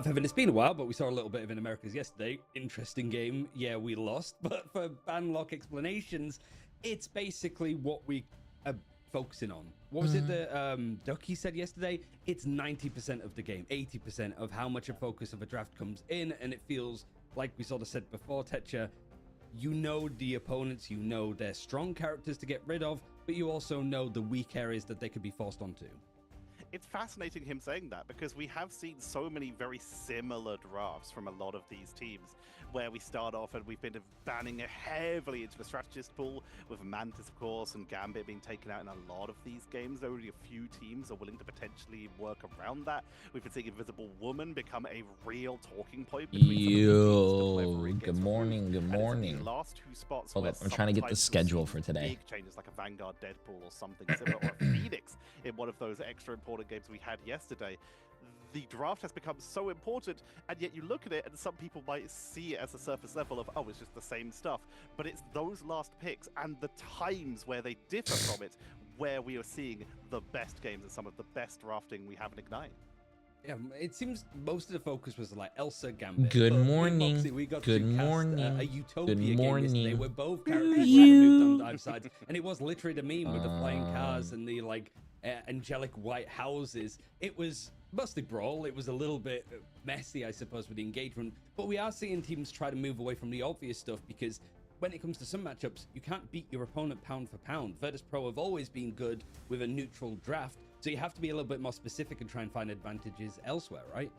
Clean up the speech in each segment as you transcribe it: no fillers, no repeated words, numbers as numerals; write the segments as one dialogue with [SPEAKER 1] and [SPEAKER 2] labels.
[SPEAKER 1] Evan, it's been a while, but we saw a little bit of in Americas yesterday. Interesting game. Yeah, we lost, but for Banlock explanations, it's basically what we are focusing on. What was it that Ducky said yesterday? It's 90% of the game, 80% of how much a focus of a draft comes in, and it feels like we sort of said before, Tetcher, you know the opponents, you know their strong characters to get rid of, but you also know the weak areas that they could be forced onto.
[SPEAKER 2] It's fascinating him saying that because we have seen so many very similar drafts from a lot of these teams where we start off and we've been banning heavily into the strategist pool with Mantis, of course, and Gambit being taken out in a lot of these games. Only a few teams are willing to potentially work around that. We've been seeing Invisible Woman become a real talking point between
[SPEAKER 3] Yo, good morning, good morning.
[SPEAKER 2] The last two spots
[SPEAKER 3] Hold up, I'm trying to get the schedule for today.
[SPEAKER 2] Big changes like a Vanguard Deadpool or something similar, or a Phoenix in one of those extra important games we had yesterday. The draft has become so important, and yet you look at it and some people might see it as a surface level of, oh, it's just the same stuff. But it's those last picks and the times where they differ from it where we are seeing the best games and some of the best drafting we have in Ignite.
[SPEAKER 1] Yeah, it seems most of the focus was like Elsa Gambit.
[SPEAKER 3] Good morning.
[SPEAKER 1] Moxie, we got
[SPEAKER 3] Good
[SPEAKER 1] to cast,
[SPEAKER 3] morning.
[SPEAKER 1] A Utopia
[SPEAKER 3] Good
[SPEAKER 1] game
[SPEAKER 3] morning.
[SPEAKER 1] yesterday where both characters were moved on dive sides, and it was literally the meme with the flying cars and the like angelic white houses. It was busted brawl. It was a little bit messy, I suppose, with the engagement, but we are seeing teams try to move away from the obvious stuff because when it comes to some matchups, you can't beat your opponent pound for pound. Virtus Pro have always been good with a neutral draft, so you have to be a little bit more specific and try and find advantages elsewhere, right?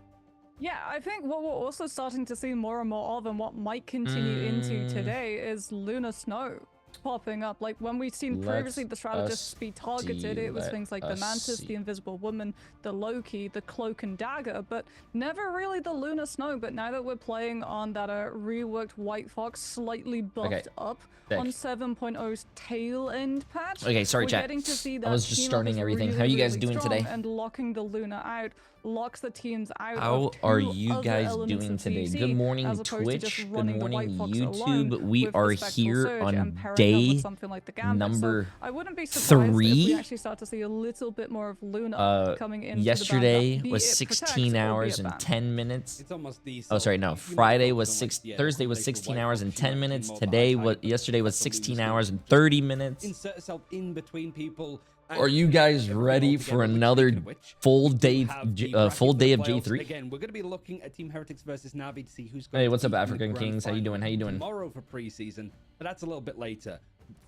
[SPEAKER 4] Yeah, I think what we're also starting to see more and more of, and what might continue into today, is Lunar Snow popping up. Like when we've seen previously the strategists be targeted, it was things like the Mantis, the Invisible Woman, the Loki, the Cloak and Dagger, but never really the Lunar Snow. But now that we're playing on that reworked White Fox, slightly buffed up on 7.0's tail end patch.
[SPEAKER 3] Okay, sorry, chat.
[SPEAKER 4] Getting to see that
[SPEAKER 3] I was just starting everything. How are you guys doing today?
[SPEAKER 4] And locking the Luna out locks the teams out.
[SPEAKER 3] How are you guys doing today? Good morning, Twitch. Good morning, YouTube. We are here on day number 3.
[SPEAKER 4] We actually start to see a little bit more of Luna coming in.
[SPEAKER 3] Yesterday was 16 hours and 10 minutes.
[SPEAKER 1] It's almost
[SPEAKER 3] Oh, sorry, no. Friday was Thursday was 16 hours and 10 minutes. Yesterday was 16 hours and 30 minutes.
[SPEAKER 1] Insert yourself in between people.
[SPEAKER 3] Are you guys ready for another full day of J3?
[SPEAKER 1] Again, we're going to be looking at Team Heretics versus Navi to see who's going.
[SPEAKER 3] Hey, what's up, African Kings? How you doing? How you doing?
[SPEAKER 1] Tomorrow for preseason, but that's a little bit later.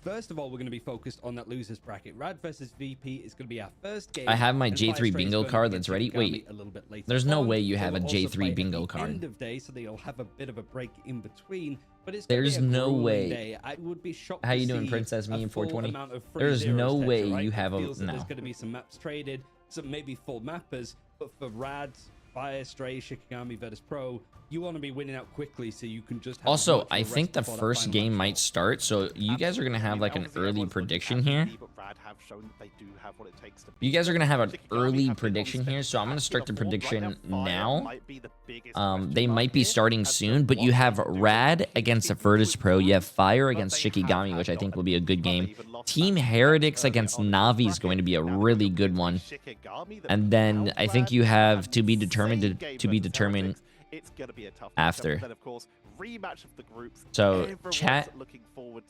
[SPEAKER 1] First of all, we're going to be focused on that losers bracket. Rad versus VP is going to be our first game.
[SPEAKER 3] I have my J3 bingo card that's ready. Wait, there's no way you have a J3 bingo card.
[SPEAKER 1] End of day, so they'll have a bit of a break in between. But it's
[SPEAKER 3] there's no way.
[SPEAKER 1] Day. I would be shocked.
[SPEAKER 3] How you doing, Princess Me in 420? There's no way you have a no.
[SPEAKER 1] There's going to be some maps traded, some maybe full mappers, but for Rad, Fire, Stray, Shikigami, Virtus Pro, you want to be winning out quickly so you can just have
[SPEAKER 3] also, I think the first game might start, so you guys are going to have like an early prediction here. You guys are going to have an early prediction here, so I'm going to start the prediction now. They might be starting soon, but you have Rad against the Virtus Pro, you have Fire against Shikigami, which I think will be a good game. Team Heretics against Navi is going to be a really good one. And then I think you have to be determined
[SPEAKER 2] it's going to be a tough
[SPEAKER 3] after.
[SPEAKER 2] Then, of course, rematch of the groups.
[SPEAKER 3] So, chat,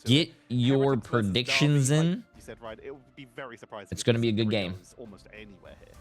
[SPEAKER 3] get your predictions in.
[SPEAKER 2] You said right. It would be very surprising.
[SPEAKER 3] It's going to be a good game.
[SPEAKER 2] Almost anywhere here.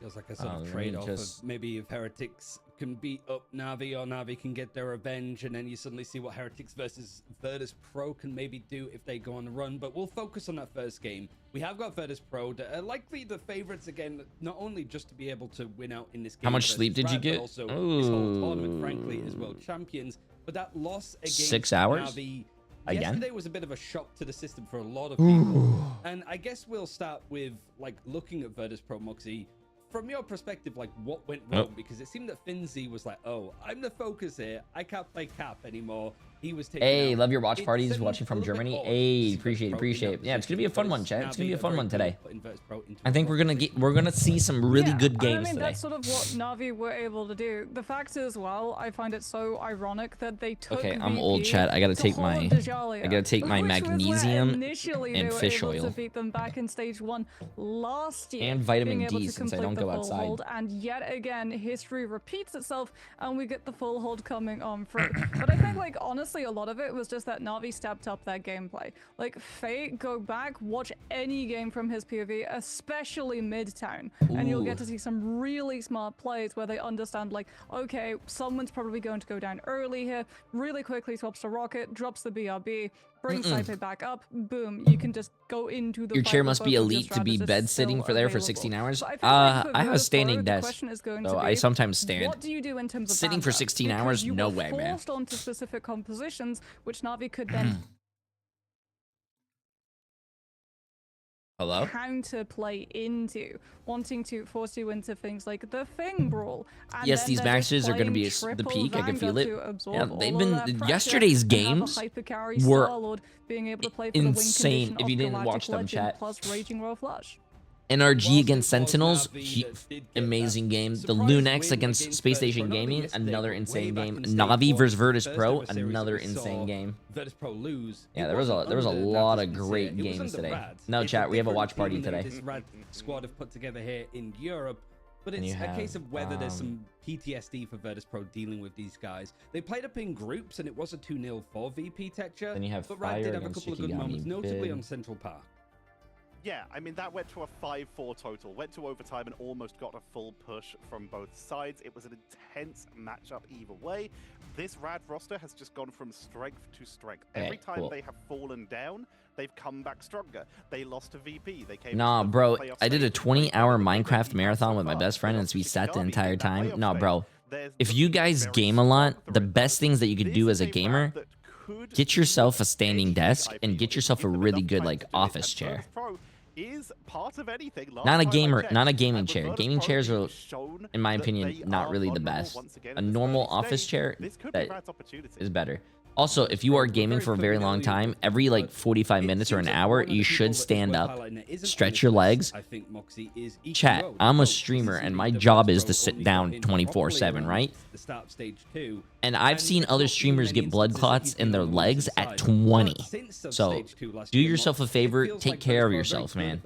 [SPEAKER 1] Feels like a sort of trade-off of maybe if Heretics can beat up Navi or Navi can get their revenge, and then you suddenly see what Heretics versus Virtus Pro can maybe do if they go on the run. But we'll focus on that first game. We have got Virtus Pro that are likely the favorites again, not only just to be able to win out in this game.
[SPEAKER 3] How much sleep did you get?
[SPEAKER 1] Also, this whole tournament, frankly, as world champions. But that loss against
[SPEAKER 3] 6 hours?
[SPEAKER 1] Navi
[SPEAKER 3] again?
[SPEAKER 1] Yesterday was a bit of a shock to the system for a lot of people. And I guess we'll start with like looking at Virtus Pro, Moxie. From your perspective, like what went wrong? Because it seemed that Finzi was like, oh, I'm the focus here. I can't play Cap anymore. He was taking
[SPEAKER 3] Hey,
[SPEAKER 1] out
[SPEAKER 3] love your watch
[SPEAKER 1] It's
[SPEAKER 3] parties
[SPEAKER 1] certainly
[SPEAKER 3] watching
[SPEAKER 1] a
[SPEAKER 3] from
[SPEAKER 1] little bit
[SPEAKER 3] Germany.
[SPEAKER 1] odd
[SPEAKER 3] Hey,
[SPEAKER 1] to see
[SPEAKER 3] appreciate
[SPEAKER 1] Virtus Pro in that
[SPEAKER 3] Yeah, it's gonna be a fun one,
[SPEAKER 1] position
[SPEAKER 3] chat. It's gonna be a
[SPEAKER 1] because
[SPEAKER 3] fun one
[SPEAKER 1] Navi are
[SPEAKER 3] today.
[SPEAKER 1] very good, putting Virtus Pro into
[SPEAKER 3] I
[SPEAKER 1] a
[SPEAKER 3] think
[SPEAKER 1] rough position.
[SPEAKER 3] we're gonna see some really
[SPEAKER 4] Yeah,
[SPEAKER 3] good
[SPEAKER 4] and
[SPEAKER 3] games
[SPEAKER 4] I mean,
[SPEAKER 3] today.
[SPEAKER 4] that's sort of what Navi were able to do. The fact is, well, I find it so ironic that they took
[SPEAKER 3] Okay, I'm
[SPEAKER 4] VP
[SPEAKER 3] old, chat. I gotta
[SPEAKER 4] to
[SPEAKER 3] take
[SPEAKER 4] Holland
[SPEAKER 3] my
[SPEAKER 4] Dejalia,
[SPEAKER 3] I gotta take my
[SPEAKER 4] which was where
[SPEAKER 3] magnesium
[SPEAKER 4] initially
[SPEAKER 3] and
[SPEAKER 4] they were
[SPEAKER 3] fish
[SPEAKER 4] able to
[SPEAKER 3] oil
[SPEAKER 4] beat them back in stage 1 last year,
[SPEAKER 3] and vitamin
[SPEAKER 4] being able
[SPEAKER 3] D
[SPEAKER 4] to
[SPEAKER 3] since I
[SPEAKER 4] complete
[SPEAKER 3] don't
[SPEAKER 4] the
[SPEAKER 3] go
[SPEAKER 4] full
[SPEAKER 3] outside.
[SPEAKER 4] hold, and yet again history repeats itself and we get the full hold coming on through. But I think, like, honestly, a lot of it was just that Navi stepped up their gameplay. Like, Fate, go back, watch any game from his POV, especially Midtown, and you'll get to see some really smart plays where they understand, like, okay, someone's probably going to go down early here, really quickly swaps to Rocket, drops the BRB, brings Saipe back up, boom, you can just go into the
[SPEAKER 3] Your
[SPEAKER 4] fight
[SPEAKER 3] chair
[SPEAKER 4] with
[SPEAKER 3] must
[SPEAKER 4] both
[SPEAKER 3] be
[SPEAKER 4] of your
[SPEAKER 3] elite to be
[SPEAKER 4] strategists
[SPEAKER 3] bed sitting
[SPEAKER 4] still
[SPEAKER 3] for there for
[SPEAKER 4] available.
[SPEAKER 3] 16 hours.
[SPEAKER 4] So I think, like, for
[SPEAKER 3] I have a
[SPEAKER 4] Virtus
[SPEAKER 3] standing
[SPEAKER 4] Pro, the
[SPEAKER 3] desk,
[SPEAKER 4] question is going
[SPEAKER 3] so
[SPEAKER 4] to be,
[SPEAKER 3] I sometimes stand.
[SPEAKER 4] what do you do in terms of
[SPEAKER 3] Sitting for
[SPEAKER 4] bandwidth?
[SPEAKER 3] 16
[SPEAKER 4] Because
[SPEAKER 3] hours?
[SPEAKER 4] you
[SPEAKER 3] No
[SPEAKER 4] were
[SPEAKER 3] way, man.
[SPEAKER 4] forced onto specific compositions, which Navi could then
[SPEAKER 3] Hello?
[SPEAKER 4] counterplay into, wanting to force you into things like the Thing Brawl. And
[SPEAKER 3] Yes,
[SPEAKER 4] then
[SPEAKER 3] these
[SPEAKER 4] they're just
[SPEAKER 3] matches are going to be
[SPEAKER 4] playing
[SPEAKER 3] the
[SPEAKER 4] triple
[SPEAKER 3] peak. I can feel
[SPEAKER 4] Vanguard
[SPEAKER 3] it.
[SPEAKER 4] to absorb
[SPEAKER 3] Yeah, they've
[SPEAKER 4] all
[SPEAKER 3] been
[SPEAKER 4] of that pressure
[SPEAKER 3] yesterday's
[SPEAKER 4] and have a
[SPEAKER 3] games
[SPEAKER 4] hyper-carry
[SPEAKER 3] were
[SPEAKER 4] Star-Lord being able to play for the win
[SPEAKER 3] insane
[SPEAKER 4] condition
[SPEAKER 3] if you
[SPEAKER 4] of
[SPEAKER 3] didn't
[SPEAKER 4] Galactic
[SPEAKER 3] watch them,
[SPEAKER 4] Legend
[SPEAKER 3] chat.
[SPEAKER 4] plus Raging Royal Flush.
[SPEAKER 3] NRG
[SPEAKER 1] Whilst
[SPEAKER 3] against
[SPEAKER 1] it was
[SPEAKER 3] Sentinels,
[SPEAKER 1] Navi that did get
[SPEAKER 3] amazing
[SPEAKER 1] that
[SPEAKER 3] game. The
[SPEAKER 1] surprise
[SPEAKER 3] Lunex
[SPEAKER 1] win
[SPEAKER 3] against Space
[SPEAKER 1] Virtus Pro,
[SPEAKER 3] Station
[SPEAKER 1] not only
[SPEAKER 3] Gaming,
[SPEAKER 1] yesterday,
[SPEAKER 3] another
[SPEAKER 1] but way
[SPEAKER 3] insane
[SPEAKER 1] back
[SPEAKER 3] game.
[SPEAKER 1] in stage
[SPEAKER 3] Navi
[SPEAKER 1] one,
[SPEAKER 3] versus Virtus
[SPEAKER 1] first
[SPEAKER 3] Pro,
[SPEAKER 1] ever series that
[SPEAKER 3] another
[SPEAKER 1] we
[SPEAKER 3] insane
[SPEAKER 1] saw
[SPEAKER 3] game.
[SPEAKER 1] Virtus Pro lose.
[SPEAKER 3] Yeah,
[SPEAKER 1] It
[SPEAKER 3] there was a
[SPEAKER 1] wasn't
[SPEAKER 3] lot
[SPEAKER 1] under
[SPEAKER 3] of
[SPEAKER 1] Navi's
[SPEAKER 3] great
[SPEAKER 1] Nasir, it was
[SPEAKER 3] games
[SPEAKER 1] under
[SPEAKER 3] today.
[SPEAKER 1] Rad.
[SPEAKER 3] No,
[SPEAKER 1] It's
[SPEAKER 3] chat, we have a
[SPEAKER 1] different
[SPEAKER 3] watch party
[SPEAKER 1] team that
[SPEAKER 3] today.
[SPEAKER 1] This Rad squad have put together here in Europe, but
[SPEAKER 3] And
[SPEAKER 1] it's
[SPEAKER 3] you
[SPEAKER 1] a
[SPEAKER 3] have,
[SPEAKER 1] case of whether there's some PTSD for Virtus Pro dealing with these guys. They played up in groups, and it was a 2-0 for VP Tetra.
[SPEAKER 3] Then you have
[SPEAKER 1] but Rad
[SPEAKER 3] Fire
[SPEAKER 1] did have a
[SPEAKER 3] against
[SPEAKER 1] couple of good
[SPEAKER 3] Shikigami
[SPEAKER 1] moments, notably
[SPEAKER 3] Bid.
[SPEAKER 1] on Central Park.
[SPEAKER 2] Yeah, I mean, that went to a 5-4 total. Went to overtime and almost got a full push from both sides. It was an intense matchup either way. This Rad roster has just gone from strength to strength.
[SPEAKER 3] Okay,
[SPEAKER 2] Every time
[SPEAKER 3] cool.
[SPEAKER 2] they have fallen down, they've come back stronger. They lost to VP. They came
[SPEAKER 3] Nah,
[SPEAKER 2] to the
[SPEAKER 3] bro,
[SPEAKER 2] playoff
[SPEAKER 3] I did a
[SPEAKER 2] stage with
[SPEAKER 3] 20-hour
[SPEAKER 2] great
[SPEAKER 3] Minecraft
[SPEAKER 2] defense
[SPEAKER 3] marathon
[SPEAKER 2] so
[SPEAKER 3] with my
[SPEAKER 2] far.
[SPEAKER 3] best friend,
[SPEAKER 2] They
[SPEAKER 3] and
[SPEAKER 2] lost
[SPEAKER 3] we
[SPEAKER 2] to
[SPEAKER 3] sat the
[SPEAKER 2] Shikigami
[SPEAKER 3] entire
[SPEAKER 2] in that
[SPEAKER 3] time.
[SPEAKER 2] playoff
[SPEAKER 3] No,
[SPEAKER 2] stage.
[SPEAKER 3] bro,
[SPEAKER 2] There's
[SPEAKER 3] if
[SPEAKER 2] the
[SPEAKER 3] you guys
[SPEAKER 2] very
[SPEAKER 3] game a
[SPEAKER 2] strong
[SPEAKER 3] lot, the
[SPEAKER 2] threat.
[SPEAKER 3] best things that you could
[SPEAKER 2] This
[SPEAKER 3] do
[SPEAKER 2] is
[SPEAKER 3] as a
[SPEAKER 2] Rad
[SPEAKER 3] gamer,
[SPEAKER 2] that could
[SPEAKER 3] get
[SPEAKER 2] do
[SPEAKER 3] yourself a
[SPEAKER 2] what
[SPEAKER 3] standing
[SPEAKER 2] any
[SPEAKER 3] desk
[SPEAKER 2] IP
[SPEAKER 3] and get
[SPEAKER 2] would.
[SPEAKER 3] yourself a
[SPEAKER 2] Give them
[SPEAKER 3] really
[SPEAKER 2] enough
[SPEAKER 3] good,
[SPEAKER 2] time
[SPEAKER 3] like,
[SPEAKER 2] to do it,
[SPEAKER 3] office
[SPEAKER 2] and
[SPEAKER 3] chair.
[SPEAKER 2] Virtus Pro is part of anything. Last
[SPEAKER 3] Not a
[SPEAKER 2] time I
[SPEAKER 3] gamer,
[SPEAKER 2] checked,
[SPEAKER 3] not a gaming
[SPEAKER 2] and with
[SPEAKER 3] chair.
[SPEAKER 2] Virtus
[SPEAKER 3] Gaming
[SPEAKER 2] Pro
[SPEAKER 3] chairs
[SPEAKER 2] being
[SPEAKER 3] are,
[SPEAKER 2] shown
[SPEAKER 3] in my
[SPEAKER 2] that
[SPEAKER 3] opinion,
[SPEAKER 2] they
[SPEAKER 3] not
[SPEAKER 2] are
[SPEAKER 3] really the
[SPEAKER 2] vulnerable
[SPEAKER 3] best.
[SPEAKER 2] once again
[SPEAKER 3] A
[SPEAKER 2] in this
[SPEAKER 3] normal
[SPEAKER 2] early
[SPEAKER 3] office
[SPEAKER 2] stage,
[SPEAKER 3] chair
[SPEAKER 2] this could be
[SPEAKER 3] that
[SPEAKER 2] Rad's opportunity.
[SPEAKER 3] is better. Also, if you are gaming for a very long time, every like 45 minutes or an hour, you should stand up, stretch your legs. Chat, I'm a streamer and my job is to sit down 24/7, right? And I've seen other streamers get blood clots in their legs at 20. So do yourself a favor, take care of yourself, man.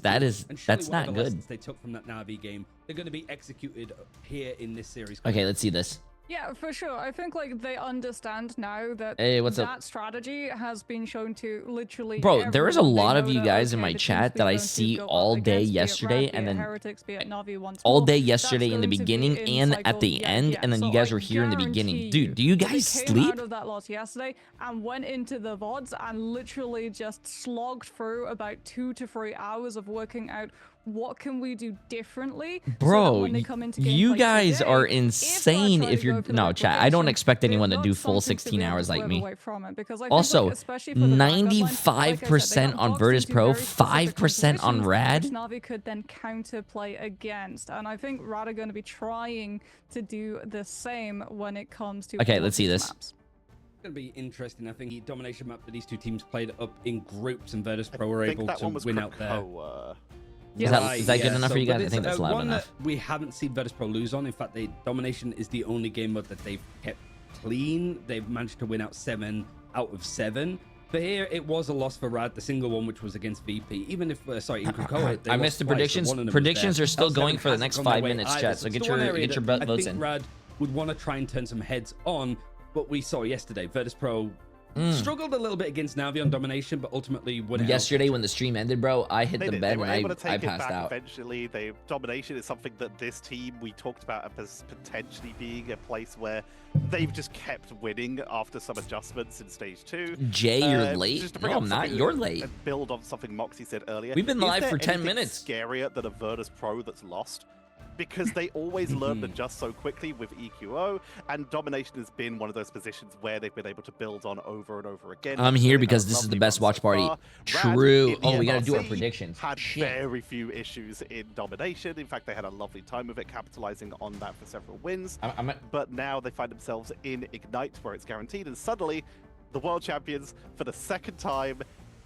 [SPEAKER 3] That's not good.
[SPEAKER 1] They took from that Navi game. They're going to be executed here in this series.
[SPEAKER 3] Okay, let's see this.
[SPEAKER 4] Yeah, for sure. I think, like, they understand now that
[SPEAKER 3] Hey, what's up?
[SPEAKER 4] that strategy has been shown to literally
[SPEAKER 3] Bro, there is a
[SPEAKER 4] everyone. They
[SPEAKER 3] lot of
[SPEAKER 4] know
[SPEAKER 3] you
[SPEAKER 4] that,
[SPEAKER 3] guys in
[SPEAKER 4] okay,
[SPEAKER 3] my
[SPEAKER 4] the teams
[SPEAKER 3] chat
[SPEAKER 4] we're
[SPEAKER 3] that I
[SPEAKER 4] going to
[SPEAKER 3] see
[SPEAKER 4] go up
[SPEAKER 3] all day
[SPEAKER 4] against, be it
[SPEAKER 3] yesterday
[SPEAKER 4] Rad, be
[SPEAKER 3] and
[SPEAKER 4] it
[SPEAKER 3] then
[SPEAKER 4] Heretics, be it Navi once
[SPEAKER 3] all
[SPEAKER 4] more,
[SPEAKER 3] day
[SPEAKER 4] that's
[SPEAKER 3] yesterday in the
[SPEAKER 4] going to be
[SPEAKER 3] beginning
[SPEAKER 4] in
[SPEAKER 3] and at
[SPEAKER 4] cycles
[SPEAKER 3] the
[SPEAKER 4] yet
[SPEAKER 3] end,
[SPEAKER 4] again.
[SPEAKER 3] and then
[SPEAKER 4] So
[SPEAKER 3] you guys
[SPEAKER 4] I
[SPEAKER 3] were here in the beginning.
[SPEAKER 4] guarantee
[SPEAKER 3] Dude, do you
[SPEAKER 4] they
[SPEAKER 3] guys
[SPEAKER 4] came
[SPEAKER 3] sleep?
[SPEAKER 4] out of that loss yesterday and went into the VODs and literally just slogged through about 2 to 3 hours of working out what can we do differently, so that
[SPEAKER 3] Bro,
[SPEAKER 4] when they come into
[SPEAKER 3] you
[SPEAKER 4] games like
[SPEAKER 3] guys
[SPEAKER 4] today,
[SPEAKER 3] are
[SPEAKER 4] if Rad
[SPEAKER 3] insane
[SPEAKER 4] try to
[SPEAKER 3] if you're...
[SPEAKER 4] go for the
[SPEAKER 3] No, chat, I don't
[SPEAKER 4] replication,
[SPEAKER 3] expect anyone to
[SPEAKER 4] they've
[SPEAKER 3] do
[SPEAKER 4] got
[SPEAKER 3] full
[SPEAKER 4] something to
[SPEAKER 3] 16
[SPEAKER 4] be able
[SPEAKER 3] hours
[SPEAKER 4] to
[SPEAKER 3] like
[SPEAKER 4] swerve
[SPEAKER 3] me.
[SPEAKER 4] away from it, because I think,
[SPEAKER 3] Also,
[SPEAKER 4] like, especially for the Vanguard line, like I said, they
[SPEAKER 3] 95%
[SPEAKER 4] got
[SPEAKER 3] on
[SPEAKER 4] boxed
[SPEAKER 3] Virtus
[SPEAKER 4] into
[SPEAKER 3] Pro,
[SPEAKER 4] very specific
[SPEAKER 3] 5% on
[SPEAKER 4] compositions,
[SPEAKER 3] Rad.
[SPEAKER 4] which Navi could then counterplay against, and I think Rad are going to be trying to do the same when it comes to
[SPEAKER 3] Okay,
[SPEAKER 4] all
[SPEAKER 3] let's see
[SPEAKER 4] these
[SPEAKER 3] this.
[SPEAKER 4] maps.
[SPEAKER 1] It's going to be interesting. I think the domination map that these two teams played up in groups, and Virtus Pro were able to win out there.
[SPEAKER 3] Is that good enough for you guys? I think that's loud
[SPEAKER 1] one
[SPEAKER 3] enough.
[SPEAKER 1] that we haven't seen Virtus Pro lose on. In fact, domination is the only game mode that they've kept clean. They've managed to win out 7 out of 7. But here it was a loss for Rad, the single one which was against VP. Even if sorry, in Krakoa,
[SPEAKER 3] I missed the predictions. Predictions are still going for the next 5 minutes, chat. So get your votes in.
[SPEAKER 1] Rad would want to try and turn some heads on, but we saw yesterday Virtus Pro struggled a little bit against Navi on domination, but ultimately won it
[SPEAKER 3] Yesterday when the stream ended, bro, I hit the
[SPEAKER 2] They
[SPEAKER 3] bed
[SPEAKER 2] were
[SPEAKER 3] and
[SPEAKER 2] able to
[SPEAKER 3] I
[SPEAKER 2] take it
[SPEAKER 3] passed
[SPEAKER 2] back
[SPEAKER 3] out.
[SPEAKER 2] eventually. Domination is something that this team, we talked about as potentially being a place where they've just kept winning after some adjustments in stage 2.
[SPEAKER 3] Jay, you're late.
[SPEAKER 2] Just to bring
[SPEAKER 3] No,
[SPEAKER 2] up
[SPEAKER 3] I'm not.
[SPEAKER 2] something
[SPEAKER 3] You're
[SPEAKER 2] and
[SPEAKER 3] late.
[SPEAKER 2] build on something Moxie said earlier.
[SPEAKER 3] We've been
[SPEAKER 2] Is
[SPEAKER 3] live
[SPEAKER 2] there
[SPEAKER 3] for 10
[SPEAKER 2] anything
[SPEAKER 3] minutes.
[SPEAKER 2] Scarier than a Virtus Pro that's lost? because they always learn to adjust so quickly with EQO, and domination has been one of those positions where they've been able to build on over and over again.
[SPEAKER 3] I'm here because this is the best watch party. True. Oh, we gotta do our predictions.
[SPEAKER 2] Had very few issues in domination. In fact, they had a lovely time with it, capitalizing on that for several wins. But now they find themselves in Ignite, where it's guaranteed, and suddenly the world champions for the second time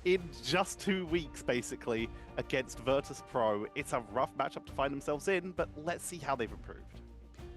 [SPEAKER 2] in just 2 weeks, basically, against Virtus Pro. It's a rough matchup to find themselves in, but let's see how they've improved.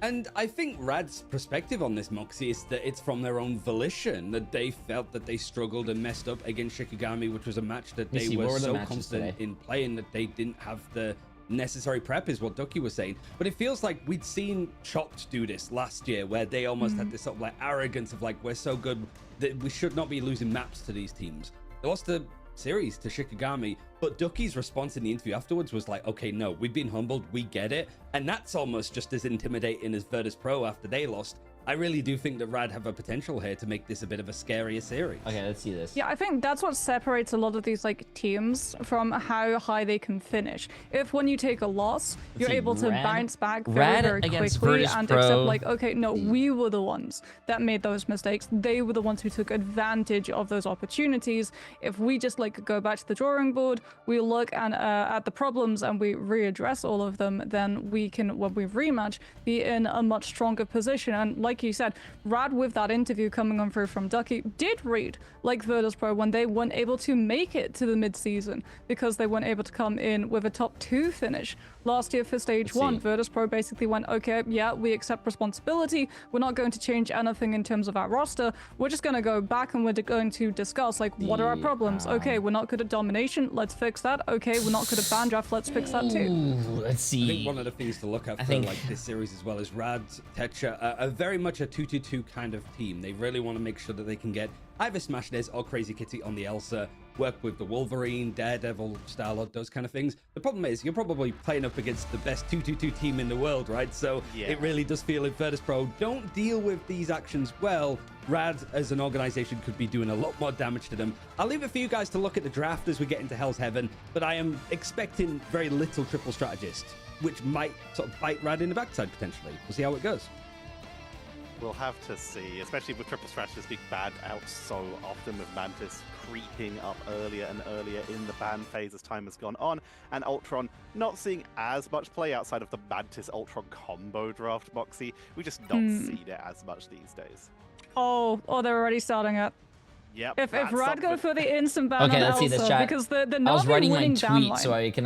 [SPEAKER 1] And I think Rad's perspective on this, Moxie, is that it's from their own volition, that they felt that they struggled and messed up against Shikigami, which was a match that they were so confident in playing that they didn't have the necessary prep, is what Ducky was saying. But it feels like we'd seen Chopped do this last year, where they almost had this sort of like arrogance of like, we're so good that we should not be losing maps to these teams. They lost the series to Shikigami, but Ducky's response in the interview afterwards was like, okay, no, we've been humbled, we get it. And that's almost just as intimidating as Virtus Pro after they lost. I really do think that Rad have a potential here to make this a bit of a scarier series.
[SPEAKER 3] Okay, let's see this.
[SPEAKER 4] Yeah, I think that's what separates a lot of these like teams from how high they can finish. If when you take a loss, you're able to bounce back very quickly and accept like, okay, no, we were the ones that made those mistakes. They were the ones who took advantage of those opportunities. If we just like go back to the drawing board, we look at the problems and we readdress all of them, then we can, when we rematch, be in a much stronger position. And like you said, Rad, with that interview coming on through from Ducky, did read like Virtus Pro when they weren't able to make it to the mid-season because they weren't able to come in with a top 2 finish. Last year for stage 1, Virtus Pro basically went, okay, yeah, we accept responsibility. We're not going to change anything in terms of our roster. We're just going to go back and we're going to discuss, like, what are our problems? Okay, we're not good at domination. Let's fix that. Okay, we're not good at ban draft. Let's fix that too.
[SPEAKER 3] Let's see.
[SPEAKER 1] I think one of the things to look at for like this series as well is Rad, Tetra, are very much a 2-2-2 kind of team. They really want to make sure that they can get either Smashness or Crazy Kitty on the Elsa, work with the Wolverine, Daredevil, Starlord, those kind of things. The problem is you're probably playing up against the best 2-2-2 team in the world, right? So it really does feel if Virtus Pro don't deal with these actions well, Rad as an organization could be doing a lot more damage to them. I'll leave it for you guys to look at the draft as we get into Hell's Heaven, but I am expecting very little triple strategist, which might sort of bite Rad in the backside potentially. We'll see how it goes.
[SPEAKER 2] We'll have to see, especially with triple strategists being banned out so often, with Mantis creeping up earlier and earlier in the ban phase as time has gone on, and Ultron not seeing as much play outside of the Mantis-Ultron combo draft, Moxie. We just not seen it as much these days.
[SPEAKER 4] Oh, they're already starting it.
[SPEAKER 2] Yep.
[SPEAKER 4] If Rad go for the instant ban on
[SPEAKER 3] let's see this
[SPEAKER 4] Elsa,
[SPEAKER 3] chat.
[SPEAKER 4] because the
[SPEAKER 3] I was writing my tweet
[SPEAKER 4] so
[SPEAKER 3] I can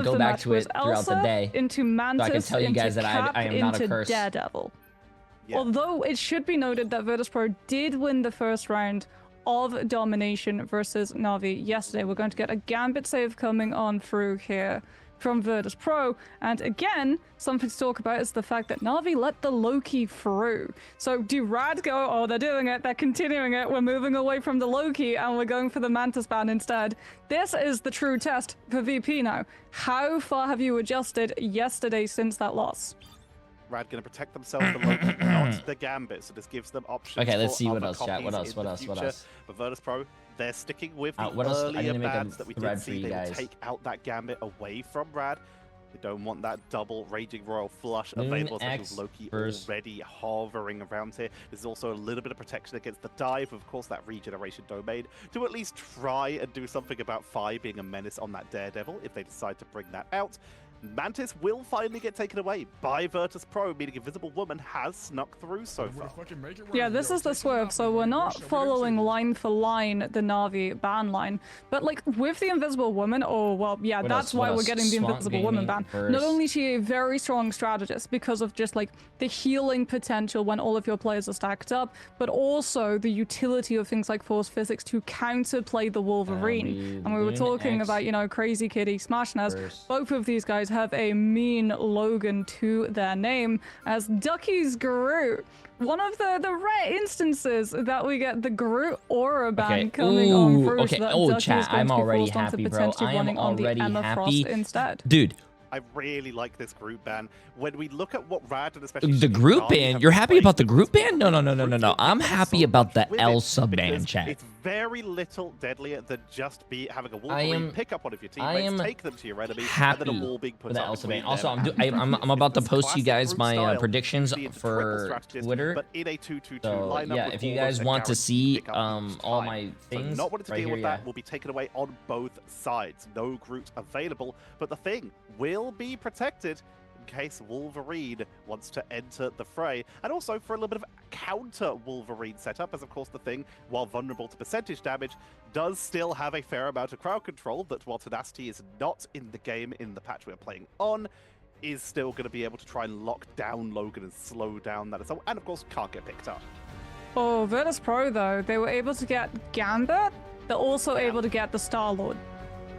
[SPEAKER 3] go back to it throughout the day.
[SPEAKER 4] Into Mantis,
[SPEAKER 3] so I can tell you guys that I am not a curse.
[SPEAKER 4] Daredevil.
[SPEAKER 2] Yeah.
[SPEAKER 4] Although it should be noted that Virtus Pro did win the first round of domination versus Na'Vi yesterday. We're going to get a Gambit save coming on through here from Virtus Pro. And again, something to talk about is the fact that Na'Vi let the Loki through. So do Rad go, oh, they're doing it, they're continuing it, we're moving away from the Loki and we're going for the Mantis ban instead. This is the true test for VP now. How far have you adjusted yesterday since that loss?
[SPEAKER 2] Rad going to protect themselves the Loki, not the Gambit, so this gives them options.
[SPEAKER 3] Okay, let's see what
[SPEAKER 2] other
[SPEAKER 3] else, chat. What else?
[SPEAKER 2] But Virtus Pro, they're sticking with the
[SPEAKER 3] what else?
[SPEAKER 2] earlier bans that we did see. They will take out that Gambit away from Rad. They don't want that double Raging Royal Flush available, especially with Loki already hovering around here. There's also a little bit of protection against the dive, of course, that regeneration domain, to at least try and do something about Phi being a menace on that Daredevil if they decide to bring that out. Mantis will finally get taken away by Virtus Pro, meaning Invisible Woman has snuck through so far.
[SPEAKER 4] Yeah, this is the swerve, so we're not following line for line the Na'Vi ban line, but like with the Invisible Woman, oh well, yeah, that's why we're getting the Invisible Woman ban. Not only is she a very strong strategist because of just like the healing potential when all of your players are stacked up, but also the utility of things like Force Physics to counterplay the Wolverine. And we were talking about, you know, Crazy Kitty, Smashness. Both of these guys have a mean Logan to their name, as Ducky's Groot. One of the rare instances that we get the Groot aura ban coming on through.
[SPEAKER 3] Okay,
[SPEAKER 4] so that Ducky
[SPEAKER 3] chat,
[SPEAKER 4] is going
[SPEAKER 3] I'm
[SPEAKER 4] to be
[SPEAKER 3] already
[SPEAKER 4] forced onto
[SPEAKER 3] happy, bro.
[SPEAKER 4] potentially
[SPEAKER 3] I am
[SPEAKER 4] running on the
[SPEAKER 3] already
[SPEAKER 4] Emma
[SPEAKER 3] happy.
[SPEAKER 4] Frost instead.
[SPEAKER 3] Dude,
[SPEAKER 2] I really like this group ban. When we look at what Rad and especially
[SPEAKER 3] The group ban? You're happy about the group ban? No. I'm happy about the Elsa ban, chat.
[SPEAKER 2] It's very little deadlier than just having a Wolverine pick up one of your teammates, take them to your enemy, and then a wall being put up between them.
[SPEAKER 3] Also, I'm about to post you guys my predictions for Twitter.
[SPEAKER 2] But in a 2-2-2
[SPEAKER 3] so
[SPEAKER 2] lineup,
[SPEAKER 3] yeah, if you guys want to see all my things,
[SPEAKER 2] so not wanting to
[SPEAKER 3] right
[SPEAKER 2] deal
[SPEAKER 3] here,
[SPEAKER 2] with that will be taken away on both sides. No Groot available, but the thing will be protected in case Wolverine wants to enter the fray, and also for a little bit of counter Wolverine setup, as of course the thing, while vulnerable to percentage damage, does still have a fair amount of crowd control that, while Tenacity is not in the game in the patch we're playing on, is still going to be able to try and lock down Logan and slow down that assault, and of course can't get picked up.
[SPEAKER 4] Oh, Virtus Pro though, they were able to get Gambit, they're also able to get the Star-Lord.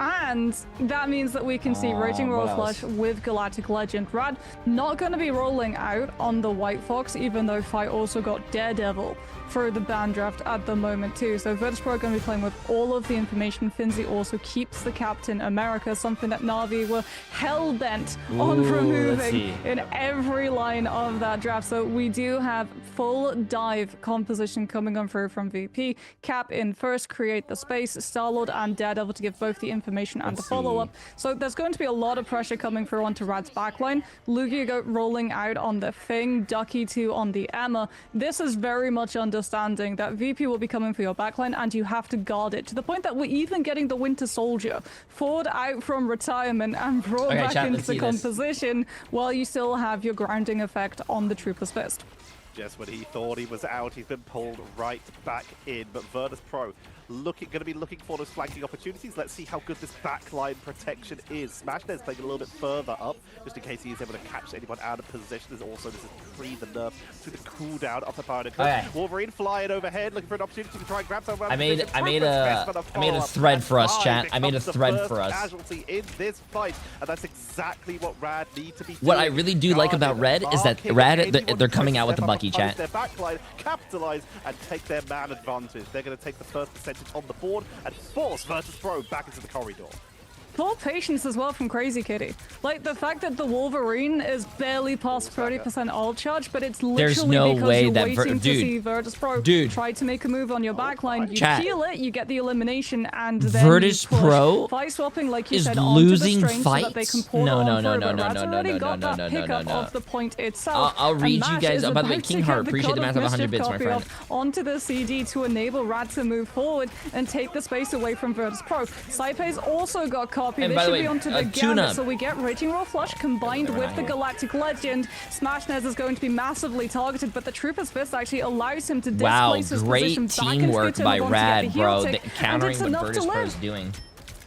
[SPEAKER 4] And that means that we can see Raging Royal Flush with Galactic Legend. Rad not going to be rolling out on the White Fox, even though Fight also got Daredevil for the ban draft at the moment too. So Virtus Pro are going to be playing with all of the information. Finzi also keeps the Captain America, something that Na'Vi were hell-bent on removing in every line of that draft. So we do have full dive composition coming on through from VP. Cap in first, create the space, Star-Lord and Daredevil to give both the information and the follow-up. So there's going to be a lot of pressure coming through onto Rad's backline. Lugia rolling out on the Thing, Ducky 2 on the Emma. This is very much understanding that VP will be coming for your backline and you have to guard it, to the point that we're even getting the Winter Soldier Ford out from retirement and brought back into the composition while you still have your grounding effect on the Trooper's Fist.
[SPEAKER 2] Just when he thought he was out, he's been pulled right back in. But Virtus Pro going to be looking for those flanking opportunities. Let's see how good this backline protection is. Smashnez playing a little bit further up, just in case he is able to catch anyone out of position. There's also, this is pre the nerf to the cooldown of the Pioneer. Wolverine flying overhead, looking for an opportunity to try and grab someone.
[SPEAKER 3] I made a thread for us, chat. I made a thread for us.
[SPEAKER 2] Casualty in this fight, and that's exactly what Rad need to be doing.
[SPEAKER 3] What I really do like about Red is that they're coming out with the Bucky, chat.
[SPEAKER 2] Their backline, capitalize and take their man advantage. They're going to take the first percentage on the board and force Virtus Pro back into the corridor.
[SPEAKER 4] Full patience as well from Crazy Kitty. Like, the fact that the Wolverine is barely past 30% ult charge, but it's literally because you're waiting to see Virtus Pro try to make a move on your backline. You heal it, you get the elimination, and then
[SPEAKER 3] Virtus Pro
[SPEAKER 4] fight swapping, like you
[SPEAKER 3] is
[SPEAKER 4] said,
[SPEAKER 3] losing
[SPEAKER 4] onto the
[SPEAKER 3] fights?
[SPEAKER 4] So that they can pour the pickup of the point itself.
[SPEAKER 3] I'll read you guys. By the way, King Heart, appreciate the math of 100 bits, my friend.
[SPEAKER 4] Onto the CD to enable Rad to move forward and take the space away from Virtus Pro. Saipei's also got copy.
[SPEAKER 3] And
[SPEAKER 4] this
[SPEAKER 3] by the
[SPEAKER 4] should
[SPEAKER 3] way,
[SPEAKER 4] be onto the Gambit, so we get Raging Royal Flush combined with the Galactic Legend. Smashnez is going to be massively targeted, but the Trooper's Fist actually allows him to displace his position back into
[SPEAKER 3] teamwork by Rad, bro. Countering what Virtus Pro is doing.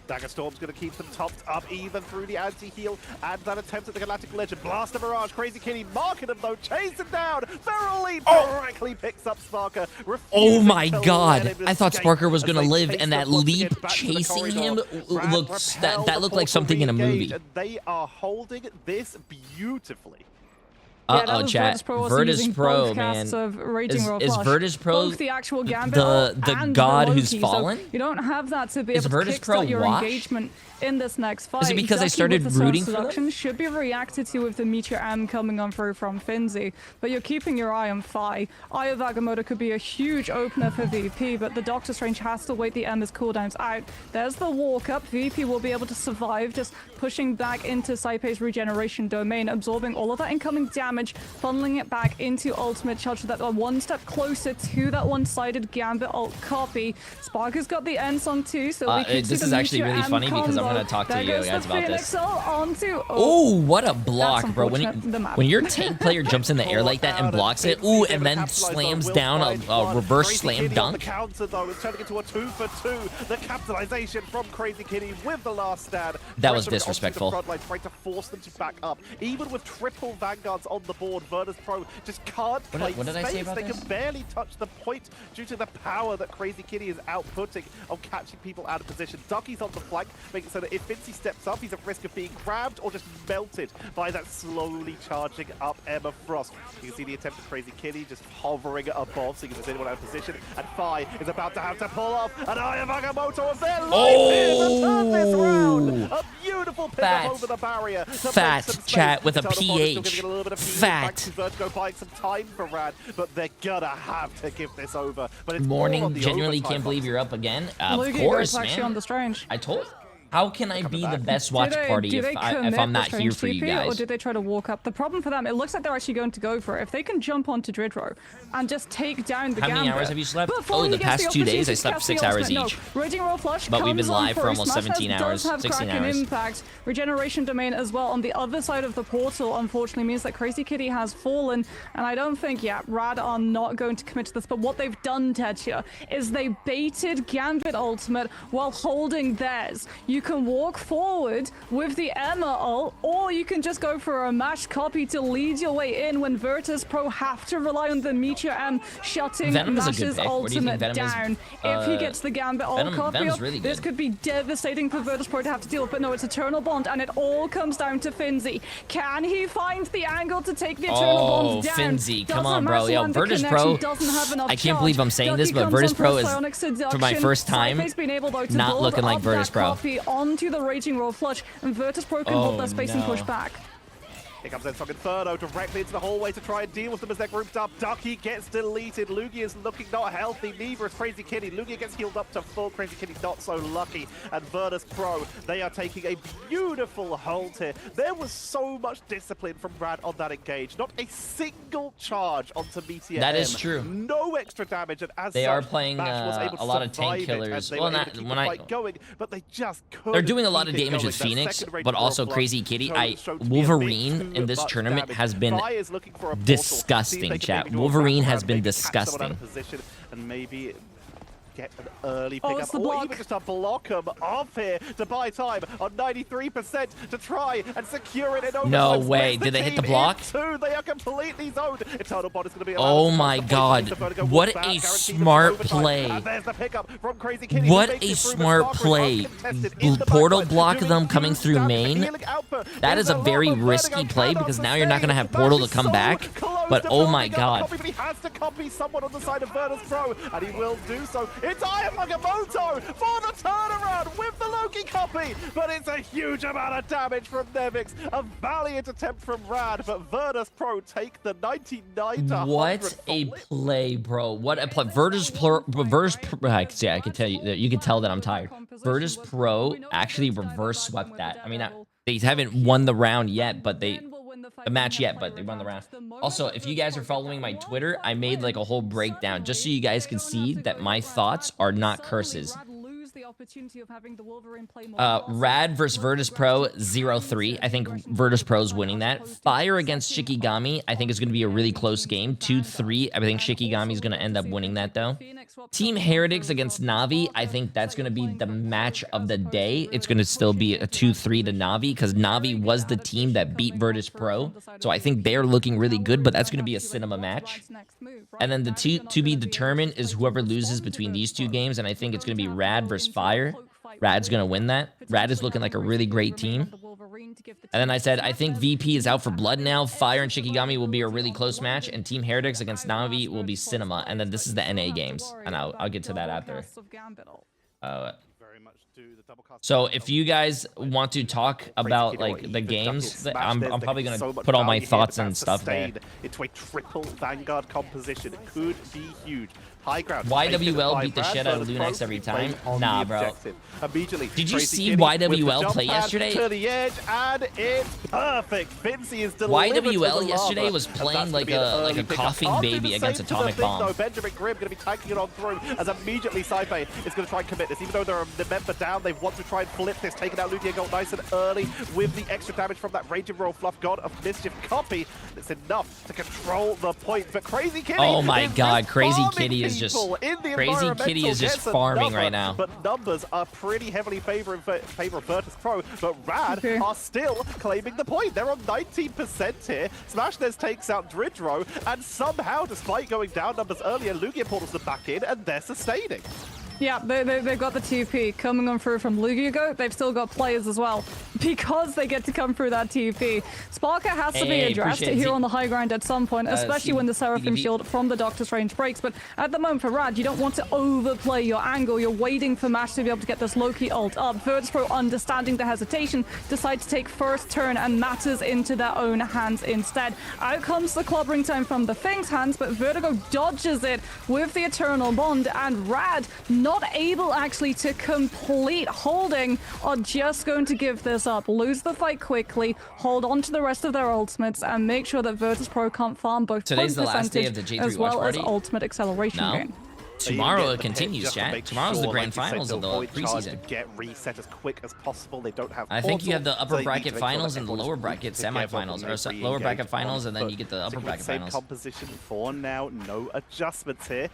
[SPEAKER 2] Dagger Storm's going to keep them topped up even through the anti-heal, and that attempt at the Galactic Legend. Blast a Mirage, Crazy Kitty marking him though, chase him down. Feral Lead directly picks up Sparker.
[SPEAKER 3] Oh my god, I thought Sparker was going to live, and that leap chasing him looked, that looked like something in a movie.
[SPEAKER 2] They are holding this beautifully.
[SPEAKER 3] Chat. Virtus Pro, man. Is Virtus Pro
[SPEAKER 4] the actual Gambit
[SPEAKER 3] the god who's fallen?
[SPEAKER 4] So you don't have that to be able to kickstart your engagement in this next fight.
[SPEAKER 3] Is it because I started rooting for them?
[SPEAKER 4] Should be reacted to with the Meteor M coming on through from Finzi, but you're keeping your eye on Fi. Eye of Agamotto could be a huge opener for VP, but the Doctor Strange has to wait the Emma's cooldowns out. There's the walk up. VP will be able to survive, just pushing back into Saipei's regeneration domain, absorbing all of that incoming damage, funneling it back into ultimate charge so that we're one step closer to that one-sided Gambit ult copy. Sparker's got the end song too, so we can see
[SPEAKER 3] this is actually really funny because I'm going to talk to you guys about this.
[SPEAKER 4] Oh,
[SPEAKER 3] what a block, bro. When your tank player jumps in the air like that and blocks it, and then slams down a reverse slam dunk.
[SPEAKER 2] The counter though is turning into a 2-for-2. The capitalization from Crazy Kitty with the last stand.
[SPEAKER 3] That was disrespectful.
[SPEAKER 2] Trying to force them to back up. Even with triple Vanguards on the board, Virtus Pro just can't play
[SPEAKER 3] what did I say about
[SPEAKER 2] They
[SPEAKER 3] this?
[SPEAKER 2] can barely touch the point due to the power that Crazy Kitty is outputting of catching people out of position. Ducky's on the flank, making it so that if Vinci steps up, he's at risk of being grabbed or just melted by that slowly charging up Emma Frost. You can see the attempt of Crazy Kitty just hovering above, seeing if there's anyone out of position. And Fi is about to have to pull off an Eye of Agamotto of their life to turn this round. A beautiful beautiful pickup over the barrier.
[SPEAKER 3] Fat chat with a PH. Fat.
[SPEAKER 2] Vertigo buying some time for Rad, but they're gonna have to give this over. But it's
[SPEAKER 3] Morning, genuinely can't believe you're up again. Of course, man.
[SPEAKER 4] On the Strange.
[SPEAKER 3] I told. How can I be the best watch party if I'm not here for you guys?
[SPEAKER 4] Or did they try to walk up? The problem for them, it looks like they're actually going to go for it. If they can jump onto Dridro and just take down the Gambit.
[SPEAKER 3] How many hours have you slept? Oh, the past 2 days I slept 6 hours each.
[SPEAKER 4] Raging Roll Flush
[SPEAKER 3] but we've been live for
[SPEAKER 4] first.
[SPEAKER 3] almost 17 hours, 16 hours.
[SPEAKER 4] Impact. Regeneration Domain as well on the other side of the portal, unfortunately, means that Crazy Kitty has fallen. And I don't think, Rad are not going to commit to this. But what they've done, Tetchia, is they baited Gambit Ultimate while holding theirs. You can walk forward with the Emma ult, or you can just go for a mashed copy to lead your way in when Virtus Pro have to rely on the Meteor M shutting Mash's ultimate down. If he gets the Gambit ult copy up, really this could be devastating for Virtus Pro to have to deal with, but no, it's Eternal Bond, and it all comes down to Finzi. Can he find the angle to take the Eternal Bond down?
[SPEAKER 3] Finzi, come on, bro. Yo, Virtus Pro, I can't believe I'm saying this, but Virtus Pro is, for my first time, not looking like Virtus Pro.
[SPEAKER 4] Onto the Raging Roll Flush, and Virtus Pro can hold their space and push back.
[SPEAKER 2] Here comes Ensong Inferno directly into the hallway to try and deal with them as they're grouped up. Ducky gets deleted. Lugia is looking not healthy. Neither is Crazy Kitty. Lugia gets healed up to full. Crazy Kitty not so lucky. And Virtus Pro, they are taking a beautiful hold here. There was so much discipline from Rad on that engage. Not a single charge onto Meteor
[SPEAKER 3] That
[SPEAKER 2] M.
[SPEAKER 3] is true.
[SPEAKER 2] No extra damage. And as
[SPEAKER 3] they
[SPEAKER 2] such,
[SPEAKER 3] are playing
[SPEAKER 2] a
[SPEAKER 3] lot of tank killers. Well, not when
[SPEAKER 2] going, but they just
[SPEAKER 3] they're doing a lot of damage with Phoenix, but also Crazy Kitty. Wolverine in this tournament has been disgusting, chat. Wolverine has been disgusting.
[SPEAKER 2] And maybe get an early pickup, or even just to block them off here to buy time on 93% to try and secure it.
[SPEAKER 3] No way. Did they hit the block?
[SPEAKER 2] They are completely zoned. Eternal Bond is going to be
[SPEAKER 3] oh my god. What a smart play.
[SPEAKER 2] There's the pickup from Crazy Kitty.
[SPEAKER 3] What a smart play. Portal block them coming through main. That is a very risky play because now you're not going to have Portal to come back. But oh my god.
[SPEAKER 2] He has to copy someone on the side of Virtus Pro, and he will do so. It's Iron Magamoto for the turnaround with the Loki copy, but it's a huge amount of damage from Nevix. A valiant attempt from Rad, but Virtus Pro take the 99 to 100.
[SPEAKER 3] What a play, bro. What a play. Virtus Pro, I can tell you that you can tell that I'm tired. Virtus Pro actually reverse swept that. I mean, they haven't won the round yet, but they match yet, but they won the round. Also, if you guys are following my Twitter, I made like a whole breakdown just so you guys can see that my thoughts are not curses. Rad versus Virtus Pro 0-3. I think Virtus Pro is winning that. Fire against Shikigami, I think is going to be a really close game. 2-3. I think Shikigami is going to end up winning that though. Team Heretics against Navi, I think that's going to be the match of the day. It's going to still be a 2-3 to Navi because Navi was the team that beat Virtus Pro. So I think they're looking really good, but that's going to be a cinema match. And then the to be determined is whoever loses between these two games, and I think it's going to be Rad versus Fire. Rad's going to win that. Rad is looking like a really great team. And then I said, I think VP is out for blood now. Fire and Shikigami will be a really close match, and Team Heretics against Navi will be cinema. And then this is the NA games, and I'll get to that after. So if you guys want to talk about like the games, I'm probably gonna put all my thoughts and stuff there.
[SPEAKER 2] Into a triple Vanguard composition. It could be huge. High ground.
[SPEAKER 3] YWL beat the shit out of Lunex every time. Nah, bro.
[SPEAKER 2] Immediately.
[SPEAKER 3] Did you see YWL play yesterday?
[SPEAKER 2] To the edge, and it's perfect. Vinci is delivered
[SPEAKER 3] YWL yesterday was playing like a coughing baby against Atomic Bomb.
[SPEAKER 2] Benjamin Grimm going to be tanking it on through as immediately Saife is going to try and commit this. Even though they're a member down, they want to try and flip this. Taking out Lugia Gold nice and early with the extra damage from that Raging Roll Fluff God of Mischief copy. It's enough to control the point. But Crazy Kitty,
[SPEAKER 3] oh my god, Crazy Kitty is just farming right now.
[SPEAKER 2] But numbers are pretty heavily favor of Virtus Pro. But Rad are still claiming the point. They're on 19% here. Smashness takes out Dridro, and somehow, despite going down numbers earlier, Lugia portals them back in, and they're sustaining.
[SPEAKER 4] Yeah, they've got the TP coming on through from Lugia Goat. They've still got players as well. because they get to come through that TP. Sparker has to be addressed here on the high ground at some point, especially when the Seraphim shield from the Doctor's range breaks. But at the moment for Rad, you don't want to overplay your angle. You're waiting for Mash to be able to get this Loki ult up. Virtus.pro, understanding the hesitation, decide to take first turn and matters into their own hands instead. Out comes the clobbering time from the Thing's hands, but Vertigo dodges it with the Eternal Bond, and Rad, not able actually to complete holding, are just going to give this up, lose the fight quickly, hold on to the rest of their ultimates, and make sure that Virtus.pro can't farm both
[SPEAKER 3] Today's
[SPEAKER 4] point
[SPEAKER 3] the last day of the
[SPEAKER 4] percentage
[SPEAKER 3] J3
[SPEAKER 4] as well
[SPEAKER 3] Watch
[SPEAKER 4] as
[SPEAKER 3] Party?
[SPEAKER 4] ultimate acceleration gain.
[SPEAKER 3] Tomorrow it continues, chat. Tomorrow's the grand finals of the preseason.
[SPEAKER 2] Get reset as quick as possible. They don't have.
[SPEAKER 3] I think you have the upper bracket finals and the lower bracket semifinals, or lower bracket finals, and then you get the upper bracket
[SPEAKER 2] same
[SPEAKER 3] finals.
[SPEAKER 2] Composition for now, no adjustments here.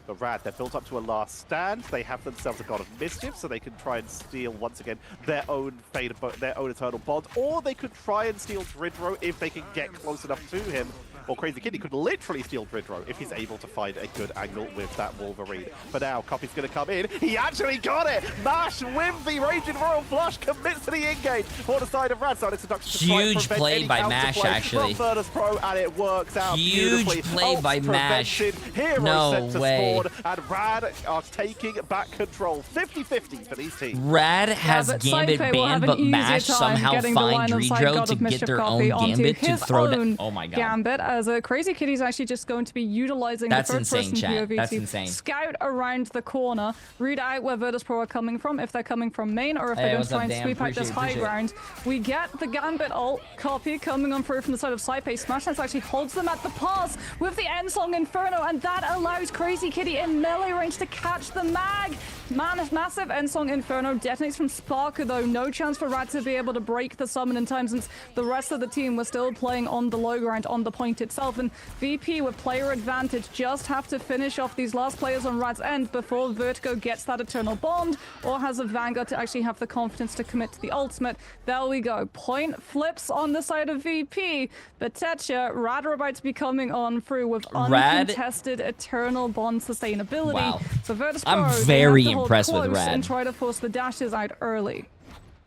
[SPEAKER 2] But Rad, they're built up to a last stand. They have themselves a God of Mischief, so they can try and steal once again their own Eternal Bond, or they could try and steal Dridro if they can get close enough to him. Or Crazy Kitty could literally steal Dridro if he's able to find a good angle with that Wolverine. But now, Copy's going to come in. He actually got it! Mash with the Raging Royal Flush commits to the engage for the side of Rad. So
[SPEAKER 3] huge play by Mash, actually.
[SPEAKER 2] Pro, and it works out
[SPEAKER 3] huge play by Mash. No way.
[SPEAKER 2] And Rad are taking back control. 50-50 for these teams.
[SPEAKER 3] Rad has Gambit banned, but Mash somehow find Dridro to get their own Gambit to throw down. Oh my god.
[SPEAKER 4] Gambit, as a Crazy Kitty's actually just going to be utilizing the first-person POV
[SPEAKER 3] That's
[SPEAKER 4] to
[SPEAKER 3] insane.
[SPEAKER 4] scout around the corner, read out where Virtus.pro are coming from, if they're coming from main, or if they're going to try and sweep out this high ground. We get the Gambit ult, Copy coming on through from the side of Saipe. Smash Dance actually holds them at the pass with the Endsong Inferno, and that allows Crazy Kitty in melee range to catch the mag. Massive Endsong Inferno detonates from Sparker, though. No chance for Rad to be able to break the summon in time, since the rest of the team was still playing on the low ground, on the point itself. And VP with player advantage just have to finish off these last players on Rad's end before Vertigo gets that Eternal Bond or has a Vanguard to actually have the confidence to commit to the ultimate. There we go. Point flips on the side of VP, but Techa, Rad are about to be coming on through with uncontested Eternal Bond sustainability.
[SPEAKER 3] Wow.
[SPEAKER 4] So Virtus
[SPEAKER 3] I'm
[SPEAKER 4] Pro,
[SPEAKER 3] very impressed with Rad.
[SPEAKER 4] And try to force the dashes out early.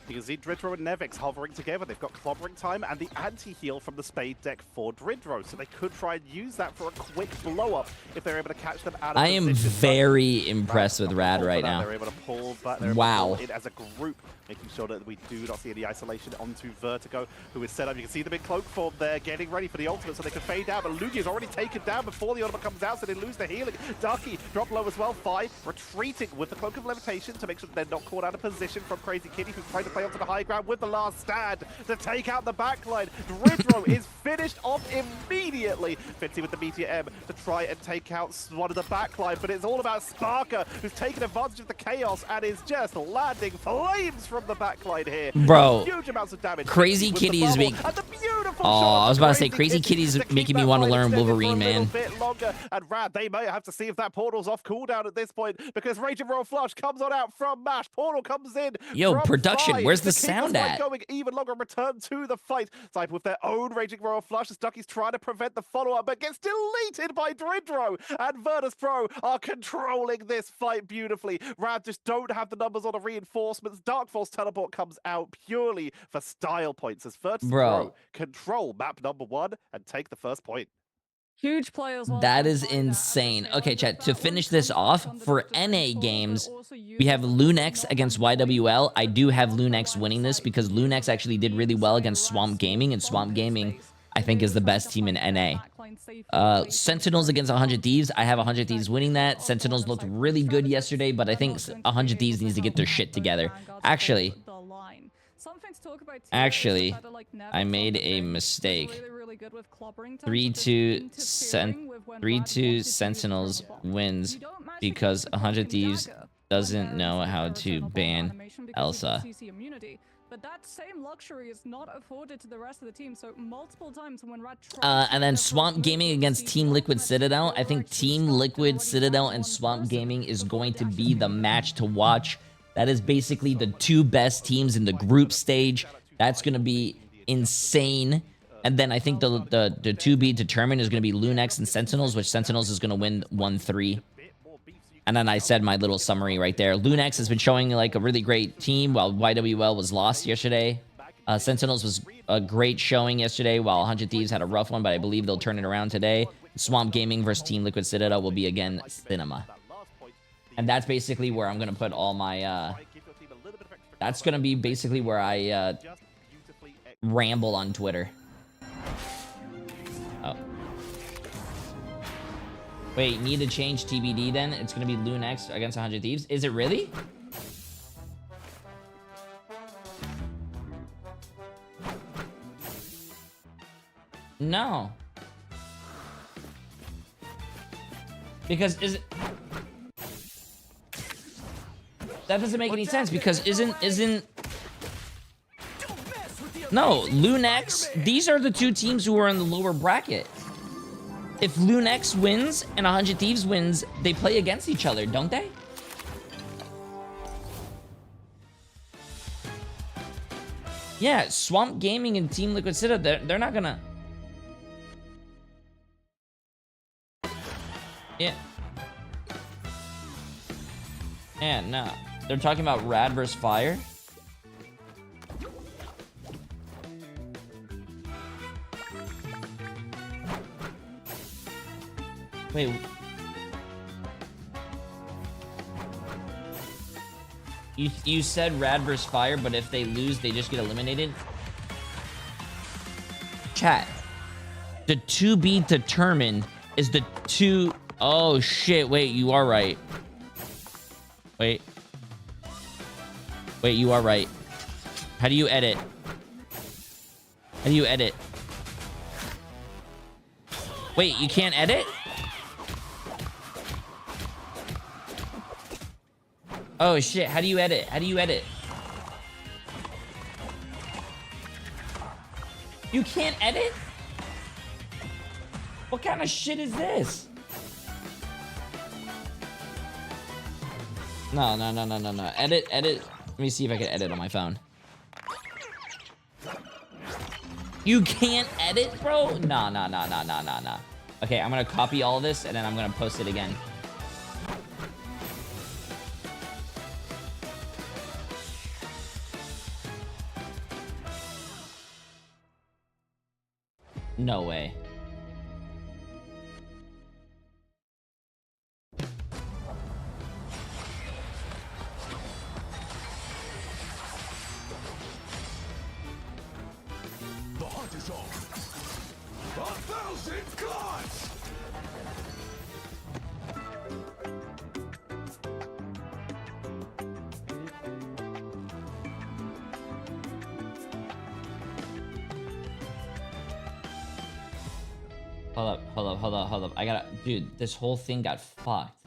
[SPEAKER 2] You can see Dridro and Nevix hovering together. They've got clobbering time and the anti-heal from the Spade deck for Dridro, so they could try and use that for a quick blow-up if they're able to catch them out of
[SPEAKER 3] I am very impressed with Rad right now.
[SPEAKER 2] They're able to pull, but they're able to pull it as a group, making sure that we do not see any isolation onto Vertigo, who is set up. You can see them in cloak form there, getting ready for the ultimate so they can fade out, but Lugia is already taken down before the ultimate comes out, so they lose the healing. Darky drop low as well. Fi retreating with the Cloak of Levitation to make sure that they're not caught out of position from Crazy Kitty, who's trying to play onto the high ground with the last stand to take out the backline. Dridro is finished off immediately. Fitzy with the Meteor M to try and take out one of the backline, but it's all about Sparker, who's taking advantage of the chaos and is just landing flames from the backline here.
[SPEAKER 3] Bro,
[SPEAKER 2] huge amounts of damage.
[SPEAKER 3] Crazy Kitty is making... Oh, I was about to say, Crazy Kitty's making me want to learn Wolverine, man.
[SPEAKER 2] And Rad, they may have to see if that portal's off cooldown at this point, because Raging Royal Flush comes on out from Mash. Portal comes in.
[SPEAKER 3] Yo, production, where's the sound at?
[SPEAKER 2] Going even longer, return to the fight. Type with their own Raging Royal Flush as Ducky's trying to prevent the follow-up, but gets deleted by Dridro. And Virtus.pro are controlling this fight beautifully. Rad just don't have the numbers on the reinforcements. Dark Force teleport comes out purely for style points as Virtus.pro control map number 1 and take the first point.
[SPEAKER 4] Huge players.
[SPEAKER 3] That is insane. Okay, chat, to finish this off, for NA games, we have Lunex against YWL. I do have Lunex winning this because Lunex actually did really well against Swamp Gaming, and Swamp Gaming, I think, is the best team in NA. Sentinels against 100 Thieves. I have 100 Thieves winning that. Sentinels looked really good yesterday, but I think 100 Thieves needs to get their shit together. Actually, I made a mistake. 3-2 Sentinels wins because 100 Thieves doesn't know how to ban Elsa.
[SPEAKER 4] But that same luxury is not afforded to the rest of the team, so multiple times when Rad
[SPEAKER 3] and then Swamp Gaming against Team Liquid Citadel. I think Team Liquid Citadel and Swamp Gaming is going to be the match to watch. That is basically the two best teams in the group stage. That's going to be insane. And then I think the to be determined is going to be Lunex and Sentinels, which Sentinels is going to win 1-3. And then I said my little summary right there. Lunex has been showing like a really great team, while YWL was lost yesterday. Sentinels was a great showing yesterday, while 100 Thieves had a rough one, but I believe they'll turn it around today. Swamp Gaming versus Team Liquid Citadel will be again cinema. And that's basically where I'm going to put all my... that's going to be basically where I ramble on Twitter. Oh. Wait, need to change TBD then? It's going to be Lunex against 100 Thieves? Is it really? No. Because that doesn't make any sense, because isn't no, Lunex, these are the two teams who are in the lower bracket. If Lunex wins and 100 Thieves wins, they play against each other, don't they? Yeah, Swamp Gaming and Team Liquid Citadel, they're not gonna... Yeah. Yeah, no. They're talking about Rad versus Fire. Wait. You said Rad versus Fire, but if they lose, they just get eliminated? Chat. The to be determined is the two... Oh, shit. Wait, you are right. Wait. Wait, you are right. How do you edit? How do you edit? Wait, you can't edit? Oh, shit. How do you edit? How do you edit? You can't edit? What kind of shit is this? No. Edit. Let me see if I can edit on my phone. You can't edit, bro? No. Okay, I'm gonna copy all this and then I'm gonna post it again. No way.
[SPEAKER 5] The hunt is on. 1,000 gods!
[SPEAKER 3] Hold up. I gotta... Dude, this whole thing got fucked.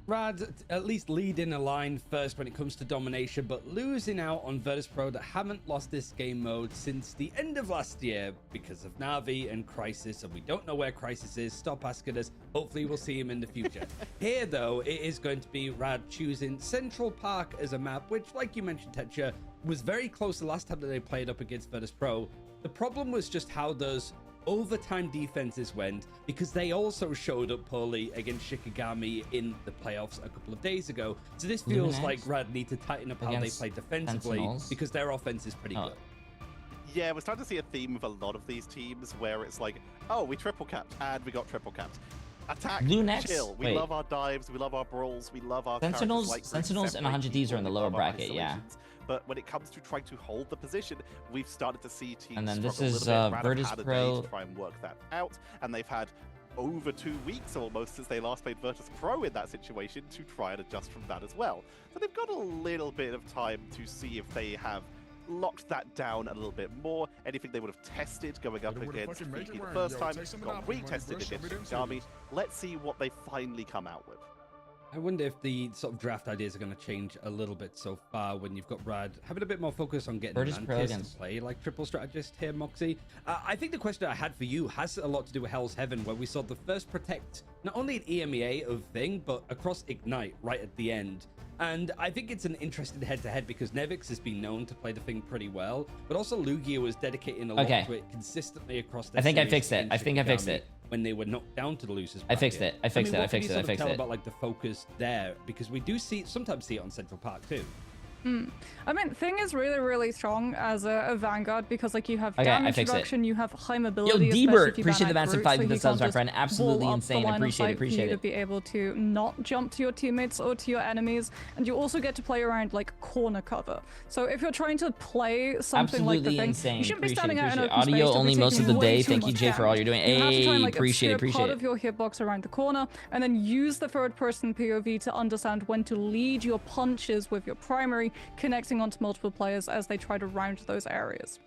[SPEAKER 1] Rad at least leading a line first when it comes to domination, but losing out on Virtus.pro that haven't lost this game mode since the end of last year because of Na'Vi and Crisis, and we don't know where Crisis is. Stop asking us. Hopefully we'll see him in the future. Here, though, it is going to be Rad choosing Central Park as a map, which, like you mentioned, Tetcher, was very close the last time that they played up against Virtus.pro. The problem was just how those overtime defenses went, because they also showed up poorly against Shikigami in the playoffs a couple of days ago. So this feels like Rad need to tighten up how they play defensively,
[SPEAKER 3] Sentinels.
[SPEAKER 1] because their offense is pretty good.
[SPEAKER 2] Yeah, we're starting to see a theme of a lot of these teams where it's like, oh, we triple capped and we got triple capped. Attack,
[SPEAKER 3] Lunex?
[SPEAKER 2] chill. We love our dives, we love our brawls, we love our
[SPEAKER 3] Sentinels and 100 Thieves are in the lower
[SPEAKER 2] love our
[SPEAKER 3] bracket, yeah.
[SPEAKER 2] isolations. But when it comes to trying to hold the position, we've started to see teams
[SPEAKER 3] And then this
[SPEAKER 2] struggle
[SPEAKER 3] is,
[SPEAKER 2] a little bit. Rad have
[SPEAKER 3] Virtus
[SPEAKER 2] had a day
[SPEAKER 3] Pro.
[SPEAKER 2] to try and work that out, and they've had over 2 weeks almost since they last played Virtus Pro in that situation to try and adjust from that as well. So they've got a little bit of time to see if they have locked that down a little bit more. Anything they would have tested going up against VP the first time, got retested against Shikigami. Let's see what they finally come out with.
[SPEAKER 1] I wonder if the sort of draft ideas are going to change a little bit so far when you've got Rad having a bit more focus on getting Mantis to play like triple strategist here, Moxie. I think the question I had for you has a lot to do with Hell's Heaven, where we saw the first Protect, not only an EMEA of Thing, but across Ignite right at the end. And I think it's an interesting head-to-head because Nevix has been known to play the Thing pretty well, but also Lugia was dedicating a lot to it consistently across the
[SPEAKER 3] I think I fixed it. I think I fixed it.
[SPEAKER 1] When they were knocked down to the losers bracket.
[SPEAKER 3] I fixed it. I fixed it.
[SPEAKER 1] Tell about like the focus there, because we do sometimes see it on Central Park too.
[SPEAKER 4] I mean, Thing is really, really strong as a Vanguard because, like, you have
[SPEAKER 3] Okay, I
[SPEAKER 4] damage
[SPEAKER 3] fixed it.
[SPEAKER 4] reduction, you have high mobility.
[SPEAKER 3] Yo,
[SPEAKER 4] especially
[SPEAKER 3] D-Bert,
[SPEAKER 4] if you
[SPEAKER 3] appreciate
[SPEAKER 4] ban
[SPEAKER 3] the
[SPEAKER 4] out
[SPEAKER 3] massive
[SPEAKER 4] Groot,
[SPEAKER 3] 5
[SPEAKER 4] so
[SPEAKER 3] the
[SPEAKER 4] he
[SPEAKER 3] subs,
[SPEAKER 4] can't
[SPEAKER 3] my
[SPEAKER 4] just
[SPEAKER 3] friend.
[SPEAKER 4] wall
[SPEAKER 3] Absolutely
[SPEAKER 4] up the
[SPEAKER 3] insane.
[SPEAKER 4] line of
[SPEAKER 3] Appreciate
[SPEAKER 4] sight
[SPEAKER 3] it, appreciate
[SPEAKER 4] for you
[SPEAKER 3] it.
[SPEAKER 4] to be able to not jump to your teammates or to your enemies, and you also get to play around like corner cover. So if you're trying to play something like the
[SPEAKER 3] Absolutely
[SPEAKER 4] Thing,
[SPEAKER 3] insane.
[SPEAKER 4] you shouldn't be
[SPEAKER 3] Appreciate
[SPEAKER 4] standing
[SPEAKER 3] it,
[SPEAKER 4] out in
[SPEAKER 3] appreciate it.
[SPEAKER 4] open space.
[SPEAKER 3] Audio
[SPEAKER 4] You'll be
[SPEAKER 3] only most of
[SPEAKER 4] taking
[SPEAKER 3] the
[SPEAKER 4] way
[SPEAKER 3] day.
[SPEAKER 4] too
[SPEAKER 3] Thank you,
[SPEAKER 4] much
[SPEAKER 3] Jay, for all
[SPEAKER 4] damage.
[SPEAKER 3] you're doing.
[SPEAKER 4] You have to try and,
[SPEAKER 3] Hey,
[SPEAKER 4] like,
[SPEAKER 3] appreciate it,
[SPEAKER 4] obscure
[SPEAKER 3] appreciate
[SPEAKER 4] part
[SPEAKER 3] it.
[SPEAKER 4] of your hitbox around the corner, and then use the third-person POV to understand when to lead your punches with your primary, connecting onto multiple players as they try to round those areas.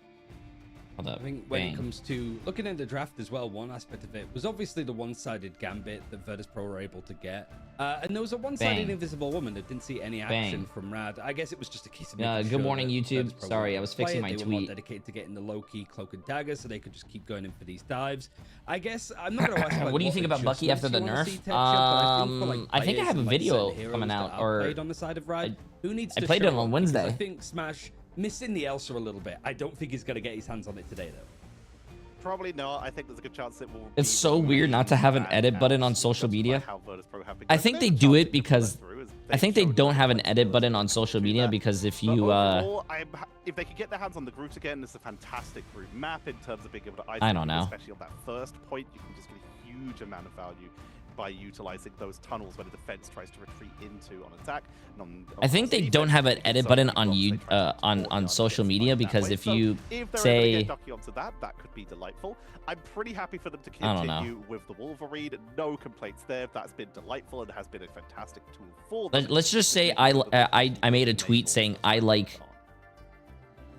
[SPEAKER 3] Hold up.
[SPEAKER 1] I think when
[SPEAKER 3] Bang.
[SPEAKER 1] it comes to looking at the draft as well, one aspect of it was obviously the one-sided gambit that Virtus Pro were able to get. And there was a one-sided
[SPEAKER 3] Bang.
[SPEAKER 1] Invisible Woman that didn't see any action
[SPEAKER 3] Bang.
[SPEAKER 1] from Rad. I guess it was just a case of
[SPEAKER 3] Good
[SPEAKER 1] sure
[SPEAKER 3] morning,
[SPEAKER 1] that
[SPEAKER 3] YouTube.
[SPEAKER 1] Virtus Pro
[SPEAKER 3] Sorry,
[SPEAKER 1] were
[SPEAKER 3] I was
[SPEAKER 1] able to
[SPEAKER 3] fixing
[SPEAKER 1] play it.
[SPEAKER 3] my
[SPEAKER 1] They were more
[SPEAKER 3] tweet.
[SPEAKER 1] dedicated to getting the low-key cloak and dagger, so they could just keep going in for these dives. I guess I'm not going to ask like,
[SPEAKER 3] What do you think about Bucky after the
[SPEAKER 1] adjustments
[SPEAKER 3] nerf?
[SPEAKER 1] you wanna see, Texture, but I think for, like,
[SPEAKER 3] I think I
[SPEAKER 1] players
[SPEAKER 3] have a
[SPEAKER 1] and, like,
[SPEAKER 3] video
[SPEAKER 1] certain heroes
[SPEAKER 3] coming
[SPEAKER 1] that
[SPEAKER 3] out,
[SPEAKER 1] are
[SPEAKER 3] or
[SPEAKER 1] played on the side of Rad, who needs
[SPEAKER 3] I
[SPEAKER 1] to
[SPEAKER 3] played
[SPEAKER 1] show
[SPEAKER 3] it on
[SPEAKER 1] up, because
[SPEAKER 3] Wednesday.
[SPEAKER 1] I think Smash missing the Elsa a little bit. I don't think he's going to get his hands on it today, though.
[SPEAKER 2] Probably not. I think there's a good chance it will.
[SPEAKER 3] It's so weird not to have an edit button on social media. I think they do it because I think they don't have an edit button on social media because if you
[SPEAKER 2] if they could get their hands on the Groot again, it's a fantastic Groot map in terms of being able to
[SPEAKER 3] I don't know.
[SPEAKER 2] especially on that first point, you can just get a huge amount of value by utilizing those tunnels when the defense tries to retreat into on attack. And on
[SPEAKER 3] I think they don't have an edit button on you on social media because if you say
[SPEAKER 2] Ducky onto that could be delightful. I'm pretty happy for them to
[SPEAKER 3] I don't know.
[SPEAKER 2] continue with the Wolverine. No complaints there. That's been delightful and has been a fantastic tool for them.
[SPEAKER 3] let's just say I made a tweet saying I like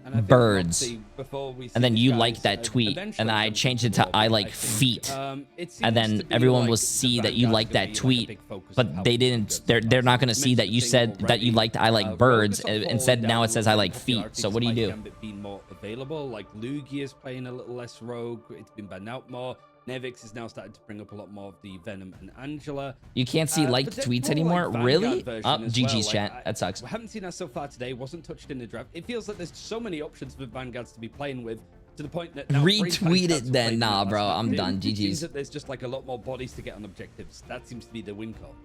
[SPEAKER 1] And I think
[SPEAKER 3] birds,
[SPEAKER 1] obviously before we see
[SPEAKER 3] and then
[SPEAKER 1] these
[SPEAKER 3] you
[SPEAKER 1] guys,
[SPEAKER 3] liked that tweet,
[SPEAKER 1] eventually
[SPEAKER 3] and then I
[SPEAKER 1] jump
[SPEAKER 3] changed it
[SPEAKER 1] into
[SPEAKER 3] to
[SPEAKER 1] the ball,
[SPEAKER 3] I
[SPEAKER 1] but
[SPEAKER 3] like
[SPEAKER 1] think,
[SPEAKER 3] feet,
[SPEAKER 1] it seems
[SPEAKER 3] and then
[SPEAKER 1] to be
[SPEAKER 3] everyone
[SPEAKER 1] like
[SPEAKER 3] will
[SPEAKER 1] the
[SPEAKER 3] see that you
[SPEAKER 1] Vanguard's
[SPEAKER 3] liked
[SPEAKER 1] gonna
[SPEAKER 3] that
[SPEAKER 1] be, like, a
[SPEAKER 3] tweet,
[SPEAKER 1] big focus of
[SPEAKER 3] but
[SPEAKER 1] how
[SPEAKER 3] they
[SPEAKER 1] we
[SPEAKER 3] didn't.
[SPEAKER 1] do
[SPEAKER 3] They're not going to
[SPEAKER 1] this.
[SPEAKER 3] see that you said that you liked I like birds instead. Now it says I like feet. So what do you do?
[SPEAKER 1] Gambit being more available, like Lugia is playing a little less rogue. It's been banned out more. Nevix is now starting to bring up a lot more of the Venom and Angela.
[SPEAKER 3] You can't see liked
[SPEAKER 1] But there's
[SPEAKER 3] tweets
[SPEAKER 1] more,
[SPEAKER 3] anymore?
[SPEAKER 1] like, Vanguard
[SPEAKER 3] Really?
[SPEAKER 1] version
[SPEAKER 3] Oh,
[SPEAKER 1] as
[SPEAKER 3] GG's
[SPEAKER 1] well. Like,
[SPEAKER 3] chat. That sucks.
[SPEAKER 1] We haven't seen that so far today. Wasn't touched in the draft. It feels like there's so many options for Vanguards to be playing with, to the point that now
[SPEAKER 3] Retweet it then. Nah, bro, I'm
[SPEAKER 1] It
[SPEAKER 3] done.
[SPEAKER 1] seems
[SPEAKER 3] GG's.
[SPEAKER 1] that there's just like a lot more bodies to get on objectives. That seems to be the win call.